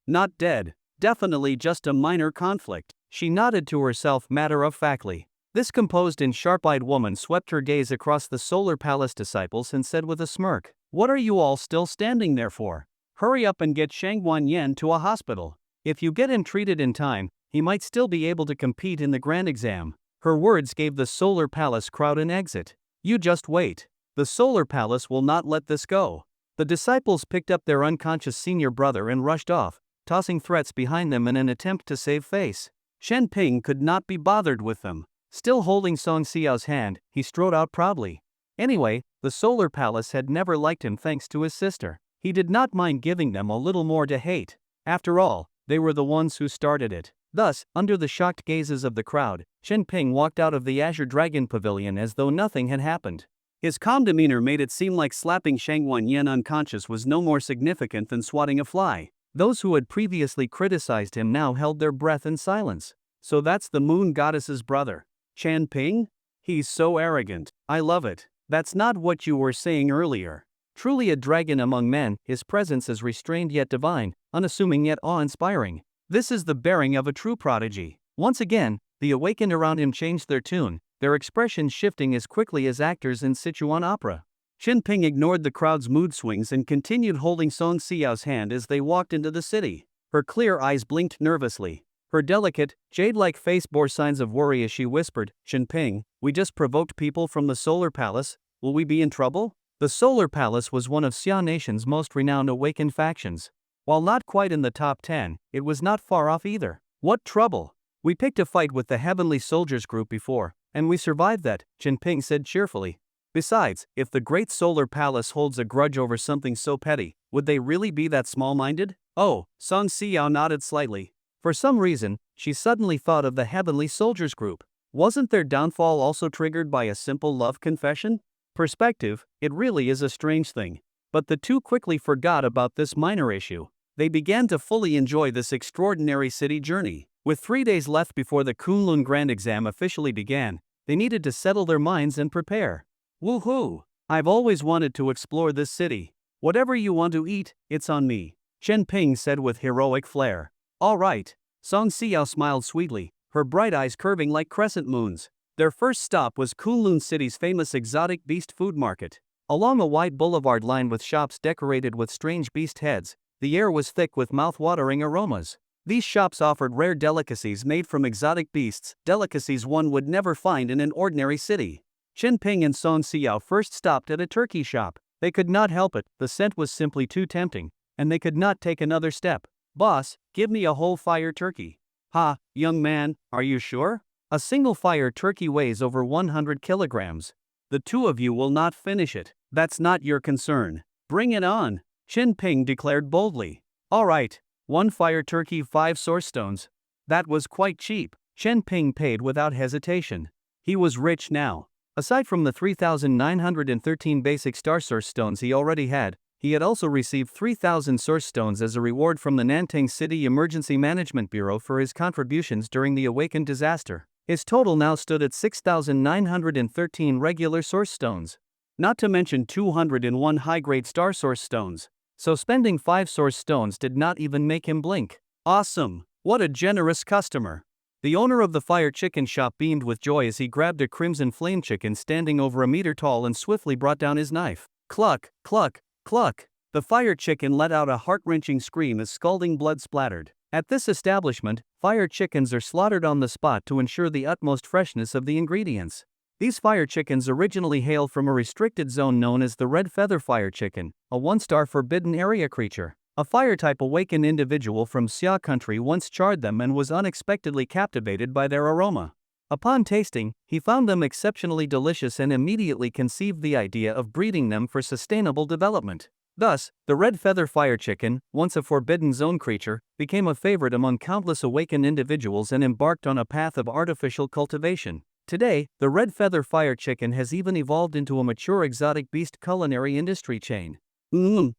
Not dead. Definitely just a minor conflict. She nodded to herself matter-of-factly. This composed and sharp-eyed woman swept her gaze across the Solar Palace disciples and said with a smirk, "What are you all still standing there for? Hurry up and get Shang Guanyan to a hospital. If you get him treated in time, he might still be able to compete in the grand exam." Her words gave the Solar Palace crowd an exit. You just wait. The Solar Palace will not let this go. The disciples picked up their unconscious senior brother and rushed off, tossing threats behind them in an attempt to save face. Shen Ping could not be bothered with them. Still holding Song Xiao's hand, he strode out proudly. Anyway, the Solar Palace had never liked him thanks to his sister. He did not mind giving them a little more to hate. After all, they were the ones who started it. Thus, under the shocked gazes of the crowd, Shen Ping walked out of the Azure Dragon Pavilion as though nothing had happened. His calm demeanor made it seem like slapping Shang Wan-yen unconscious was no more significant than swatting a fly. Those who had previously criticized him now held their breath in silence. So that's the moon goddess's brother. Shen Ping? He's so arrogant. I love it. That's not what you were saying earlier. Truly a dragon among men, his presence is restrained yet divine, unassuming yet awe-inspiring. This is the bearing of a true prodigy. Once again, the awakened around him changed their tune, their expressions shifting as quickly as actors in Sichuan opera. Shen Ping ignored the crowd's mood swings and continued holding Song Xiao's hand as they walked into the city. Her clear eyes blinked nervously. Her delicate, jade-like face bore signs of worry as she whispered, "Shen Ping, we just provoked people from the Solar Palace. Will we be in trouble?" The Solar Palace was one of Xia Nation's most renowned awakened factions. While not quite in the top 10, it was not far off either. What trouble? We picked a fight with the Heavenly Soldiers group before, and we survived that, Shen Ping said cheerfully. Besides, if the Great Solar Palace holds a grudge over something so petty, would they really be that small-minded? Oh, Song Xiao nodded slightly. For some reason, she suddenly thought of the Heavenly Soldiers group. Wasn't their downfall also triggered by a simple love confession? Perspective, it really is a strange thing. But the two quickly forgot about this minor issue. They began to fully enjoy this extraordinary city journey. With 3 days left before the Kunlun Grand Exam officially began, they needed to settle their minds and prepare. Woohoo! I've always wanted to explore this city. Whatever you want to eat, it's on me, Shen Ping said with heroic flair. All right. Song Xiao smiled sweetly, her bright eyes curving like crescent moons. Their first stop was Kunlun City's famous exotic beast food market. Along a wide boulevard lined with shops decorated with strange beast heads, the air was thick with mouth-watering aromas. These shops offered rare delicacies made from exotic beasts, delicacies one would never find in an ordinary city. Shen Ping and Song Xiao first stopped at a turkey shop. They could not help it, the scent was simply too tempting, and they could not take another step. Boss, give me a whole fire turkey. Ha, young man, are you sure? A single fire turkey weighs over 100 kilograms. The two of you will not finish it. That's not your concern. Bring it on, Shen Ping declared boldly. All right, 1 fire turkey, 5 source stones. That was quite cheap. Shen Ping paid without hesitation. He was rich now. Aside from the 3,913 basic star source stones he already had, he had also received 3,000 source stones as a reward from the Nanting City Emergency Management Bureau for his contributions during the Awakened disaster. His total now stood at 6,913 regular source stones. Not to mention 201 high-grade star source stones. So spending 5 source stones did not even make him blink. Awesome! What a generous customer! The owner of the fire chicken shop beamed with joy as he grabbed a crimson flame chicken standing over a meter tall and swiftly brought down his knife. Cluck, cluck, cluck! The fire chicken let out a heart-wrenching scream as scalding blood splattered. At this establishment, fire chickens are slaughtered on the spot to ensure the utmost freshness of the ingredients. These fire chickens originally hail from a restricted zone known as the red feather fire chicken, a 1-star forbidden area creature. A fire-type awakened individual from Xia country once charred them and was unexpectedly captivated by their aroma. Upon tasting, he found them exceptionally delicious and immediately conceived the idea of breeding them for sustainable development. Thus, the red feather fire chicken, once a forbidden zone creature, became a favorite among countless awakened individuals and embarked on a path of artificial cultivation. Today, the red feather fire chicken has even evolved into a mature exotic beast culinary industry chain.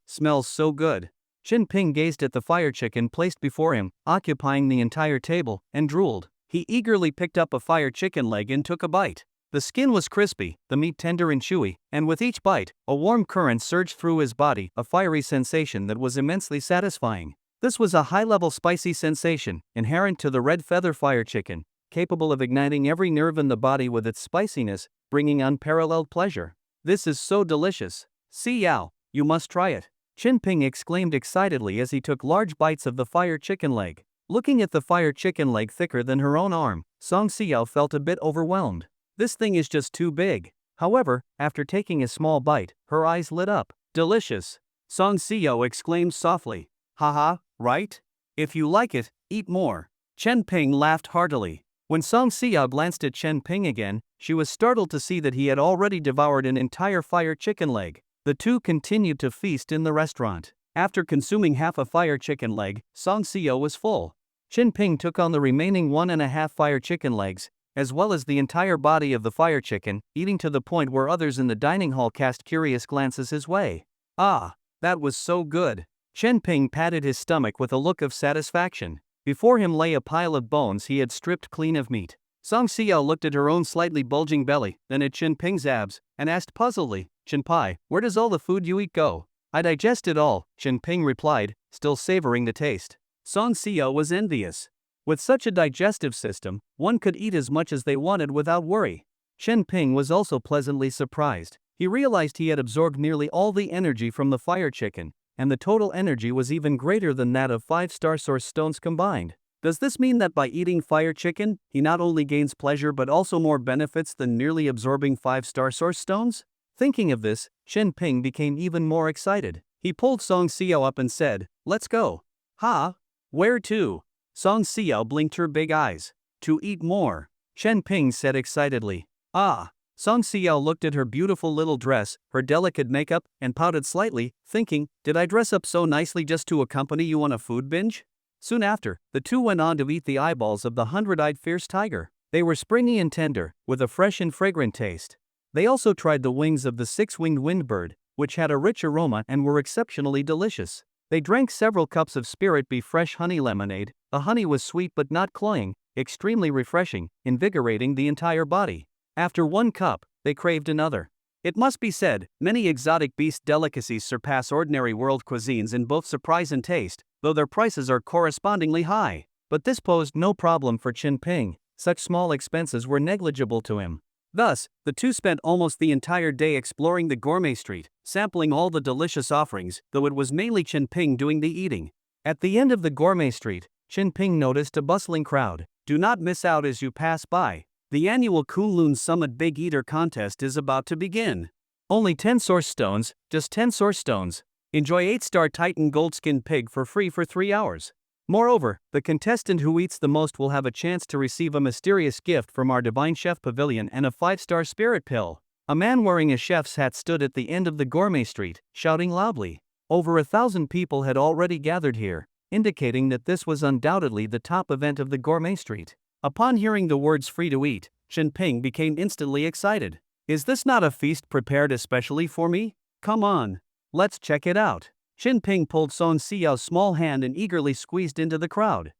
Smells so good. Shen Ping gazed at the fire chicken placed before him, occupying the entire table, and drooled. He eagerly picked up a fire chicken leg and took a bite. The skin was crispy, the meat tender and chewy, and with each bite, a warm current surged through his body, a fiery sensation that was immensely satisfying. This was a high-level spicy sensation, inherent to the red feather fire chicken, capable of igniting every nerve in the body with its spiciness, bringing unparalleled pleasure. This is so delicious. Xiao, you must try it, Shen Ping exclaimed excitedly as he took large bites of the fire chicken leg. Looking at the fire chicken leg thicker than her own arm, Song Xiao felt a bit overwhelmed. This thing is just too big. However, after taking a small bite, her eyes lit up. Delicious! Song Xiao exclaimed softly. Haha, right? If you like it, eat more. Chen Ping laughed heartily. When Song Xiao glanced at Chen Ping again, she was startled to see that he had already devoured an entire fire chicken leg. The two continued to feast in the restaurant. After consuming half a fire chicken leg, Song Xiao was full. Chen Ping took on the remaining 1.5 fire chicken legs, as well as the entire body of the fire chicken, eating to the point where others in the dining hall cast curious glances his way. Ah, that was so good. Chen Ping patted his stomach with a look of satisfaction. Before him lay a pile of bones he had stripped clean of meat. Song Xiao looked at her own slightly bulging belly, then at Chen Ping's abs, and asked puzzledly, "Chen Pai, where does all the food you eat go?" "I digest it all," Chen Ping replied, still savoring the taste. Song Xiao was envious. With such a digestive system, one could eat as much as they wanted without worry. Chen Ping was also pleasantly surprised. He realized he had absorbed nearly all the energy from the fire chicken, and the total energy was even greater than that of 5-star source stones combined. Does this mean that by eating fire chicken, he not only gains pleasure but also more benefits than merely absorbing 5-star source stones? Thinking of this, Chen Ping became even more excited. He pulled Song Xiao up and said, "Let's go." "Ha? Where to?" Song Xiao blinked her big eyes. "To eat more," Chen Ping said excitedly. "Ah." Song Xiao looked at her beautiful little dress, her delicate makeup, and pouted slightly, thinking, "Did I dress up so nicely just to accompany you on a food binge?" Soon after, the two went on to eat the eyeballs of the 100-eyed fierce tiger. They were springy and tender, with a fresh and fragrant taste. They also tried the wings of the 6-winged windbird, which had a rich aroma and were exceptionally delicious. They drank several cups of Spirit Bee fresh honey lemonade. The honey was sweet but not cloying, extremely refreshing, invigorating the entire body. After one cup, they craved another. It must be said, many exotic beast delicacies surpass ordinary world cuisines in both surprise and taste, though their prices are correspondingly high. But this posed no problem for Chen Ping. Such small expenses were negligible to him. Thus, the two spent almost the entire day exploring the gourmet street, sampling all the delicious offerings, though it was mainly Chen Ping doing the eating. At the end of the gourmet street, Chen Ping noticed a bustling crowd. Do not miss out as you pass by. The annual Kunlun Summit Big Eater contest is about to begin. Only 10 source stones, just 10 source stones. Enjoy 8-star Titan Goldskin Pig for free for 3 hours. Moreover, the contestant who eats the most will have a chance to receive a mysterious gift from our Divine Chef Pavilion and a 5-star Spirit Pill. A man wearing a chef's hat stood at the end of the gourmet street, shouting loudly. Over 1,000 people had already gathered here, indicating that this was undoubtedly the top event of the gourmet street. Upon hearing the words "free to eat," Chen Ping became instantly excited. "Is this not a feast prepared especially for me? Come on, let's check it out." Chen Ping pulled Song Xiao's small hand and eagerly squeezed into the crowd.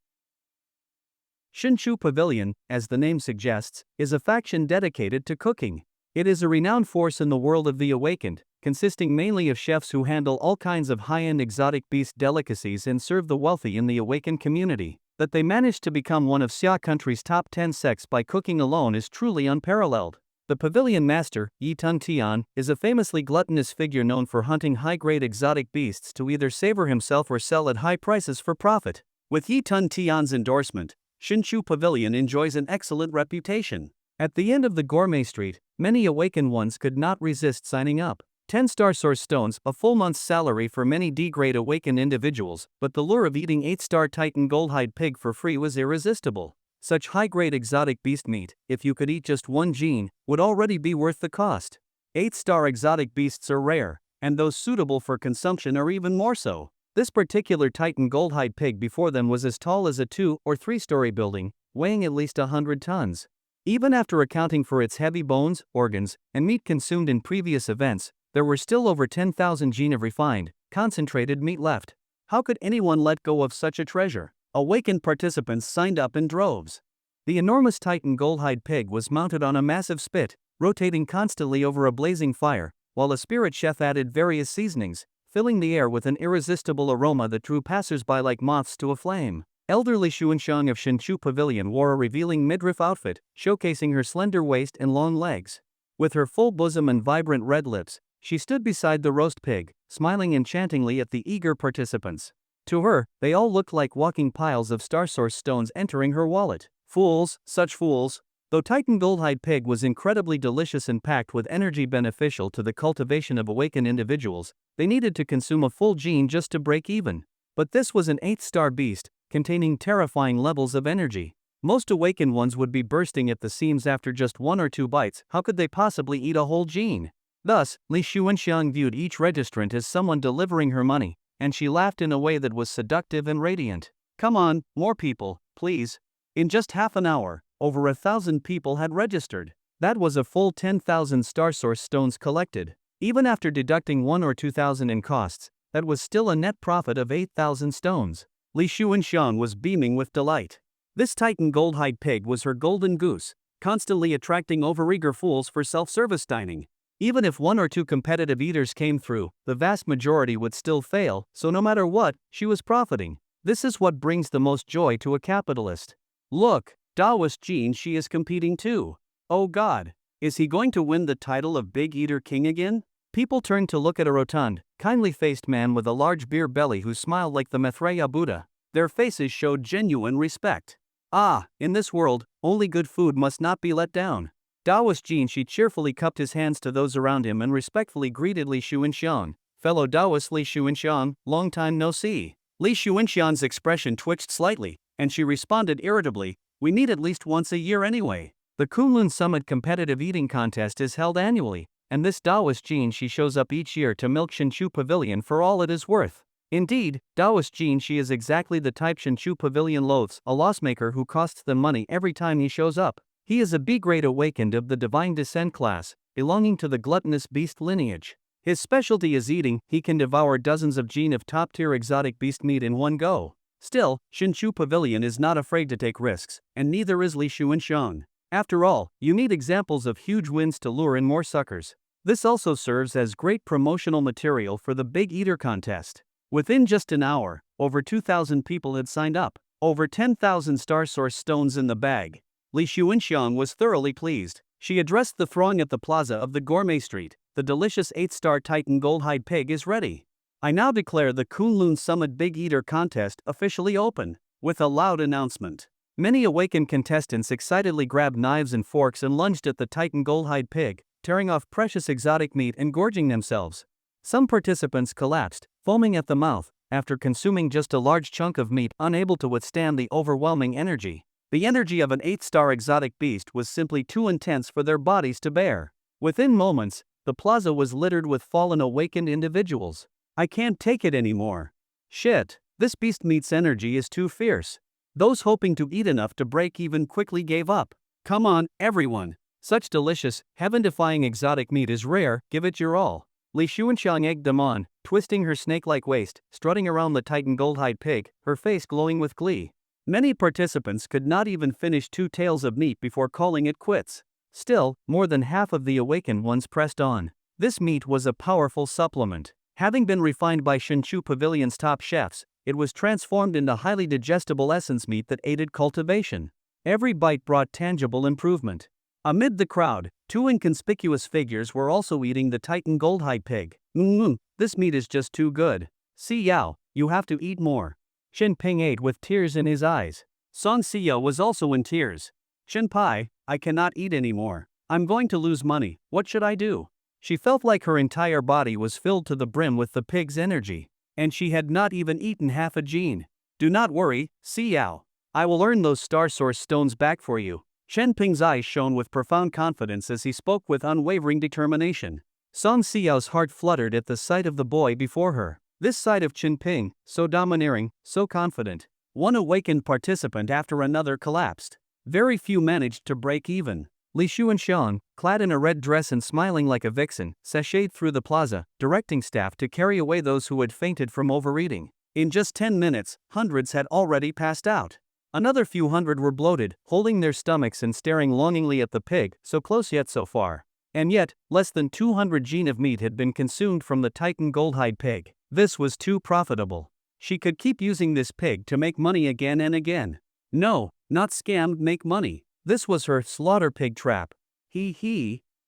Shinshu Pavilion, as the name suggests, is a faction dedicated to cooking. It is a renowned force in the world of the awakened, consisting mainly of chefs who handle all kinds of high-end exotic beast delicacies and serve the wealthy in the awakened community. That they managed to become one of Xia country's top 10 sects by cooking alone is truly unparalleled. The pavilion master, Yi Tun Tian, is a famously gluttonous figure known for hunting high-grade exotic beasts to either savor himself or sell at high prices for profit. With Yi Tun Tian's endorsement, Shinshu Pavilion enjoys an excellent reputation. At the end of the gourmet street, many awakened ones could not resist signing up. 10-star source stones, a full month's salary for many D-grade awakened individuals, but the lure of eating 8-star Titan Goldhide Pig for free was irresistible. Such high-grade exotic beast meat, if you could eat just one gene, would already be worth the cost. 8-star exotic beasts are rare, and those suitable for consumption are even more so. This particular Titan Goldhide Pig before them was as tall as a 2- or 3-story building, weighing at least 100 tons. Even after accounting for its heavy bones, organs, and meat consumed in previous events, there were still over 10,000 gene of refined, concentrated meat left. How could anyone let go of such a treasure? Awakened participants signed up in droves. The enormous Titan Goldhide Pig was mounted on a massive spit, rotating constantly over a blazing fire, while a spirit chef added various seasonings, filling the air with an irresistible aroma that drew passers-by like moths to a flame. Elderly Xuansheng of Shinshu Pavilion wore a revealing midriff outfit, showcasing her slender waist and long legs. With her full bosom and vibrant red lips, she stood beside the roast pig, smiling enchantingly at the eager participants. To her, they all looked like walking piles of star source stones entering her wallet. Fools, such fools. Though Titan Goldhide Pig was incredibly delicious and packed with energy beneficial to the cultivation of awakened individuals, they needed to consume a full gene just to break even. But this was an 8-star beast, containing terrifying levels of energy. Most awakened ones would be bursting at the seams after just 1 or 2 bites. How could they possibly eat a whole gene? Thus, Li Xuanxiang viewed each registrant as someone delivering her money, and she laughed in a way that was seductive and radiant. Come on, more people, please. In just half an hour, over 1,000 people had registered. That was a full 10,000 star source stones collected. Even after deducting 1 or 2,000 in costs, that was still a net profit of 8,000 stones. Li Xuanxiang was beaming with delight. This Titan gold-hide pig was her golden goose, constantly attracting overeager fools for self-service dining. Even if 1 or 2 competitive eaters came through, the vast majority would still fail, so no matter what, she was profiting. This is what brings the most joy to a capitalist. Look, Taoist Jean, she is competing too. Oh God, is he going to win the title of Big Eater King again? People turned to look at a rotund, kindly-faced man with a large beer belly who smiled like the Maitreya Buddha. Their faces showed genuine respect. Ah, in this world, only good food must not be let down. Taoist Jean Shi cheerfully cupped his hands to those around him and respectfully greeted Li Xuanxiang. Fellow Taoist Li Xuanxiang, long time no see. Li Xuanxiang's expression twitched slightly, and she responded irritably, we meet at least once a year anyway. The Kunlun Summit competitive eating contest is held annually, and this Taoist Jean Shi shows up each year to milk Shenchu Pavilion for all it is worth. Indeed, Taoist Jean Shi is exactly the type Shenchu Pavilion loathes, a lossmaker who costs them money every time he shows up. He is a B-grade awakened of the divine descent class, belonging to the gluttonous beast lineage. His specialty is eating. He can devour dozens of gene of top-tier exotic beast meat in one go. Still, Shenchu Pavilion is not afraid to take risks, and neither is Li Xuanxiang. After all, you need examples of huge wins to lure in more suckers. This also serves as great promotional material for the Big Eater contest. Within just an hour, over 2,000 people had signed up, over 10,000 star source stones in the bag. Li Xuanxiang was thoroughly pleased. She addressed the throng at the plaza of the Gourmet Street. The delicious 8-star Titan gold-hide pig is ready. I now declare the Kunlun Summit Big Eater contest officially open. With a loud announcement, many awakened contestants excitedly grabbed knives and forks and lunged at the Titan gold-hide pig, tearing off precious exotic meat and gorging themselves. Some participants collapsed, foaming at the mouth, after consuming just a large chunk of meat, unable to withstand the overwhelming energy. The energy of an 8-star exotic beast was simply too intense for their bodies to bear. Within moments, the plaza was littered with fallen awakened individuals. I can't take it anymore. Shit, this beast meat's energy is too fierce. Those hoping to eat enough to break even quickly gave up. Come on, everyone. Such delicious, heaven-defying exotic meat is rare, give it your all. Li Xuanxiang egged them on, twisting her snake-like waist, strutting around the Titan gold-hide pig, her face glowing with glee. Many participants could not even finish 2 tails of meat before calling it quits. Still, more than half of the awakened ones pressed on. This meat was a powerful supplement. Having been refined by Shenchu Pavilion's top chefs, it was transformed into highly digestible essence meat that aided cultivation. Every bite brought tangible improvement. Amid the crowd, 2 inconspicuous figures were also eating the Titan gold-hide pig. This meat is just too good. Si Yao, you have to eat more. Shen Ping ate with tears in his eyes. Song Xiao was also in tears. Shen Pai, I cannot eat anymore. I'm going to lose money, what should I do? She felt like her entire body was filled to the brim with the pig's energy, and she had not even eaten half a gene. Do not worry, Si Yao. I will earn those star source stones back for you. Shen Ping's eyes shone with profound confidence as he spoke with unwavering determination. Song Xiao's heart fluttered at the sight of the boy before her. This side of Chen Ping, so domineering, so confident. One awakened participant after another collapsed. Very few managed to break even. Li Xuanxiang, clad in a red dress and smiling like a vixen, sashayed through the plaza, directing staff to carry away those who had fainted from overeating. In just 10 minutes, hundreds had already passed out. Another few hundred were bloated, holding their stomachs and staring longingly at the pig, so close yet so far. And yet, less than 200 gene of meat had been consumed from the Titan gold-hide pig. This was too profitable. She could keep using this pig to make money again and again. No, not scam, make money. This was her slaughter pig trap. Li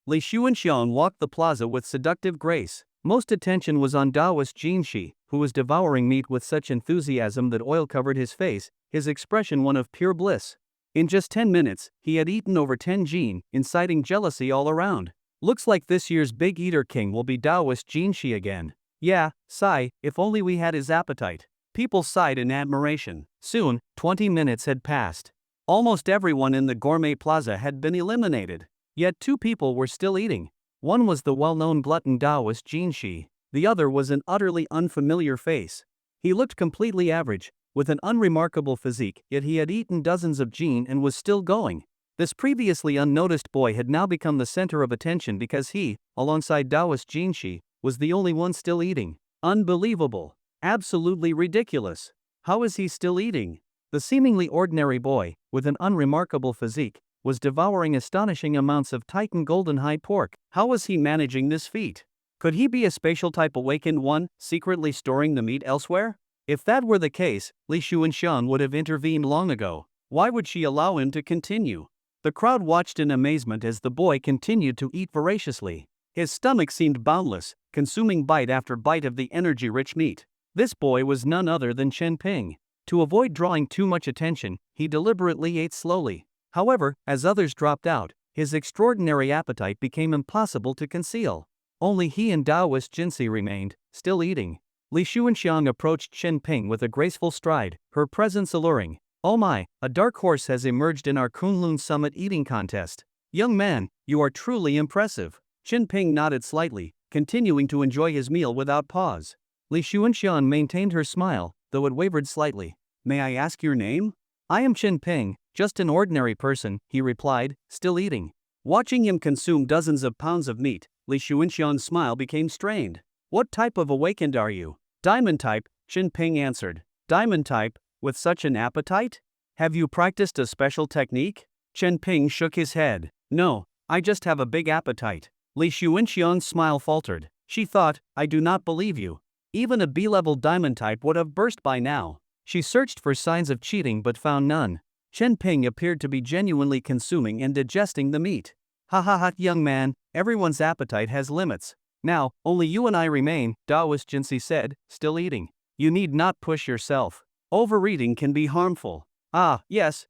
Xuanxiang walked the plaza with seductive grace. Most attention was on Taoist Jean Shi, who was devouring meat with such enthusiasm that oil covered his face, his expression one of pure bliss. In just 10 minutes, he had eaten over 10 gene, inciting jealousy all around. Looks like this year's Big Eater King will be Taoist Jean Shi again. Yeah, sigh, if only we had his appetite. People sighed in admiration. Soon, 20 minutes had passed. Almost everyone in the gourmet plaza had been eliminated. Yet 2 people were still eating. One was the well-known glutton Taoist Jinshi. The other was an utterly unfamiliar face. He looked completely average, with an unremarkable physique, yet he had eaten dozens of jin and was still going. This previously unnoticed boy had now become the center of attention because he, alongside Taoist Jinshi, was the only one still eating. Unbelievable. Absolutely ridiculous. How is he still eating? The seemingly ordinary boy, with an unremarkable physique, was devouring astonishing amounts of Titan golden high pork. How was he managing this feat? Could he be a spatial type awakened one, secretly storing the meat elsewhere? If that were the case, Li Xuanxiang would have intervened long ago. Why would she allow him to continue? The crowd watched in amazement as the boy continued to eat voraciously. His stomach seemed boundless, consuming bite after bite of the energy-rich meat. This boy was none other than Chen Ping. To avoid drawing too much attention, he deliberately ate slowly. However, as others dropped out, his extraordinary appetite became impossible to conceal. Only he and Taoist Jinsi remained, still eating. Li Xuanxiang approached Chen Ping with a graceful stride, her presence alluring. "Oh my, a dark horse has emerged in our Kunlun Summit eating contest. Young man, you are truly impressive." Chen Ping nodded slightly, continuing to enjoy his meal without pause. Li Xuanxiang maintained her smile, though it wavered slightly. "May I ask your name?" "I am Chen Ping, just an ordinary person," he replied, still eating. Watching him consume dozens of pounds of meat, Li Xuanxiang's smile became strained. "What type of awakened are you?" "Diamond type," Chen Ping answered. "Diamond type? With such an appetite? Have you practiced a special technique?" Chen Ping shook his head. "No, I just have a big appetite." Li Xuanxiang's smile faltered. She thought, "I do not believe you. Even a B-level diamond type would have burst by now." She searched for signs of cheating but found none. Chen Ping appeared to be genuinely consuming and digesting the meat. "Ha ha ha, young man, everyone's appetite has limits. Now, only you and I remain," Taoist Jinsi said, still eating. "You need not push yourself. Overeating can be harmful." "Ah, yes,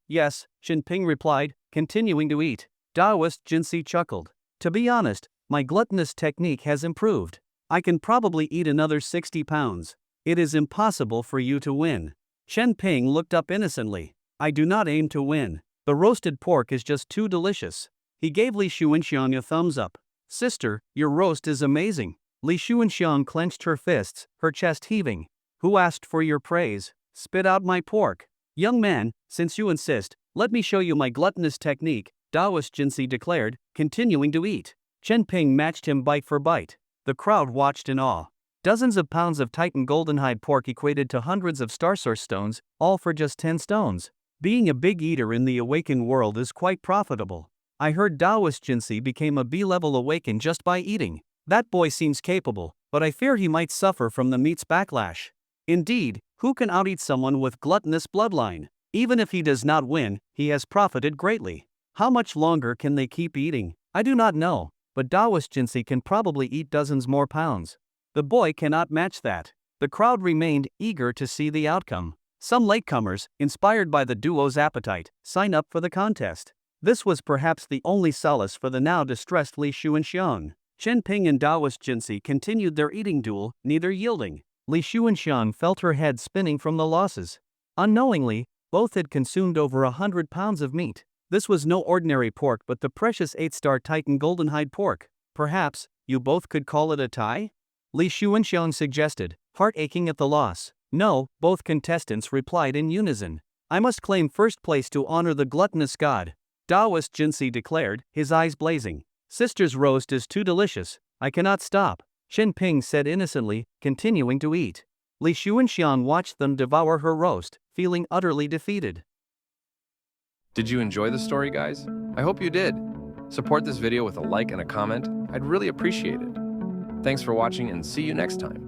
Chen Ping replied, continuing to eat. Taoist Jinsi chuckled. "To be honest, my gluttonous technique has improved. I can probably eat another 60 pounds. It is impossible for you to win." Chen Ping looked up innocently. "I do not aim to win. The roasted pork is just too delicious." He gave Li Xuanxiang a thumbs up. "Sister, your roast is amazing." Li Xuanxiang clenched her fists, her chest heaving. "Who asked for your praise? Spit out my pork." "Young man, since you insist, let me show you my gluttonous technique," Taoist Jinsi declared, continuing to eat. Chen Ping matched him bite for bite. The crowd watched in awe. Dozens of pounds of Titan goldenhide pork equated to hundreds of star source stones, all for just 10 stones. Being a big eater in the awakened world is quite profitable. I heard Taoist Jinsi became a B-level awakened just by eating. That boy seems capable, but I fear he might suffer from the meat's backlash. Indeed, who can out-eat someone with gluttonous bloodline? Even if he does not win, he has profited greatly. How much longer can they keep eating? I do not know, but Taoist Jinsi can probably eat dozens more pounds. The boy cannot match that. The crowd remained eager to see the outcome. Some latecomers, inspired by the duo's appetite, signed up for the contest. This was perhaps the only solace for the now distressed Li Xuanxiang. Chen Ping and Taoist Jinsi continued their eating duel, neither yielding. Li Xuanxiang felt her head spinning from the losses. Unknowingly, both had consumed over 100 pounds of meat. This was no ordinary pork but the precious 8-star Titan goldenhide pork. "Perhaps, you both could call it a tie?" Li Xuanxiang suggested, heart aching at the loss. "No," both contestants replied in unison. "I must claim first place to honor the gluttonous god," Taoist Jinsi declared, his eyes blazing. "Sister's roast is too delicious, I cannot stop," Chen Ping said innocently, continuing to eat. Li Xuanxiang watched them devour her roast, feeling utterly defeated. Did you enjoy the story, guys? I hope you did. Support this video with a like and a comment. I'd really appreciate it. Thanks for watching and see you next time.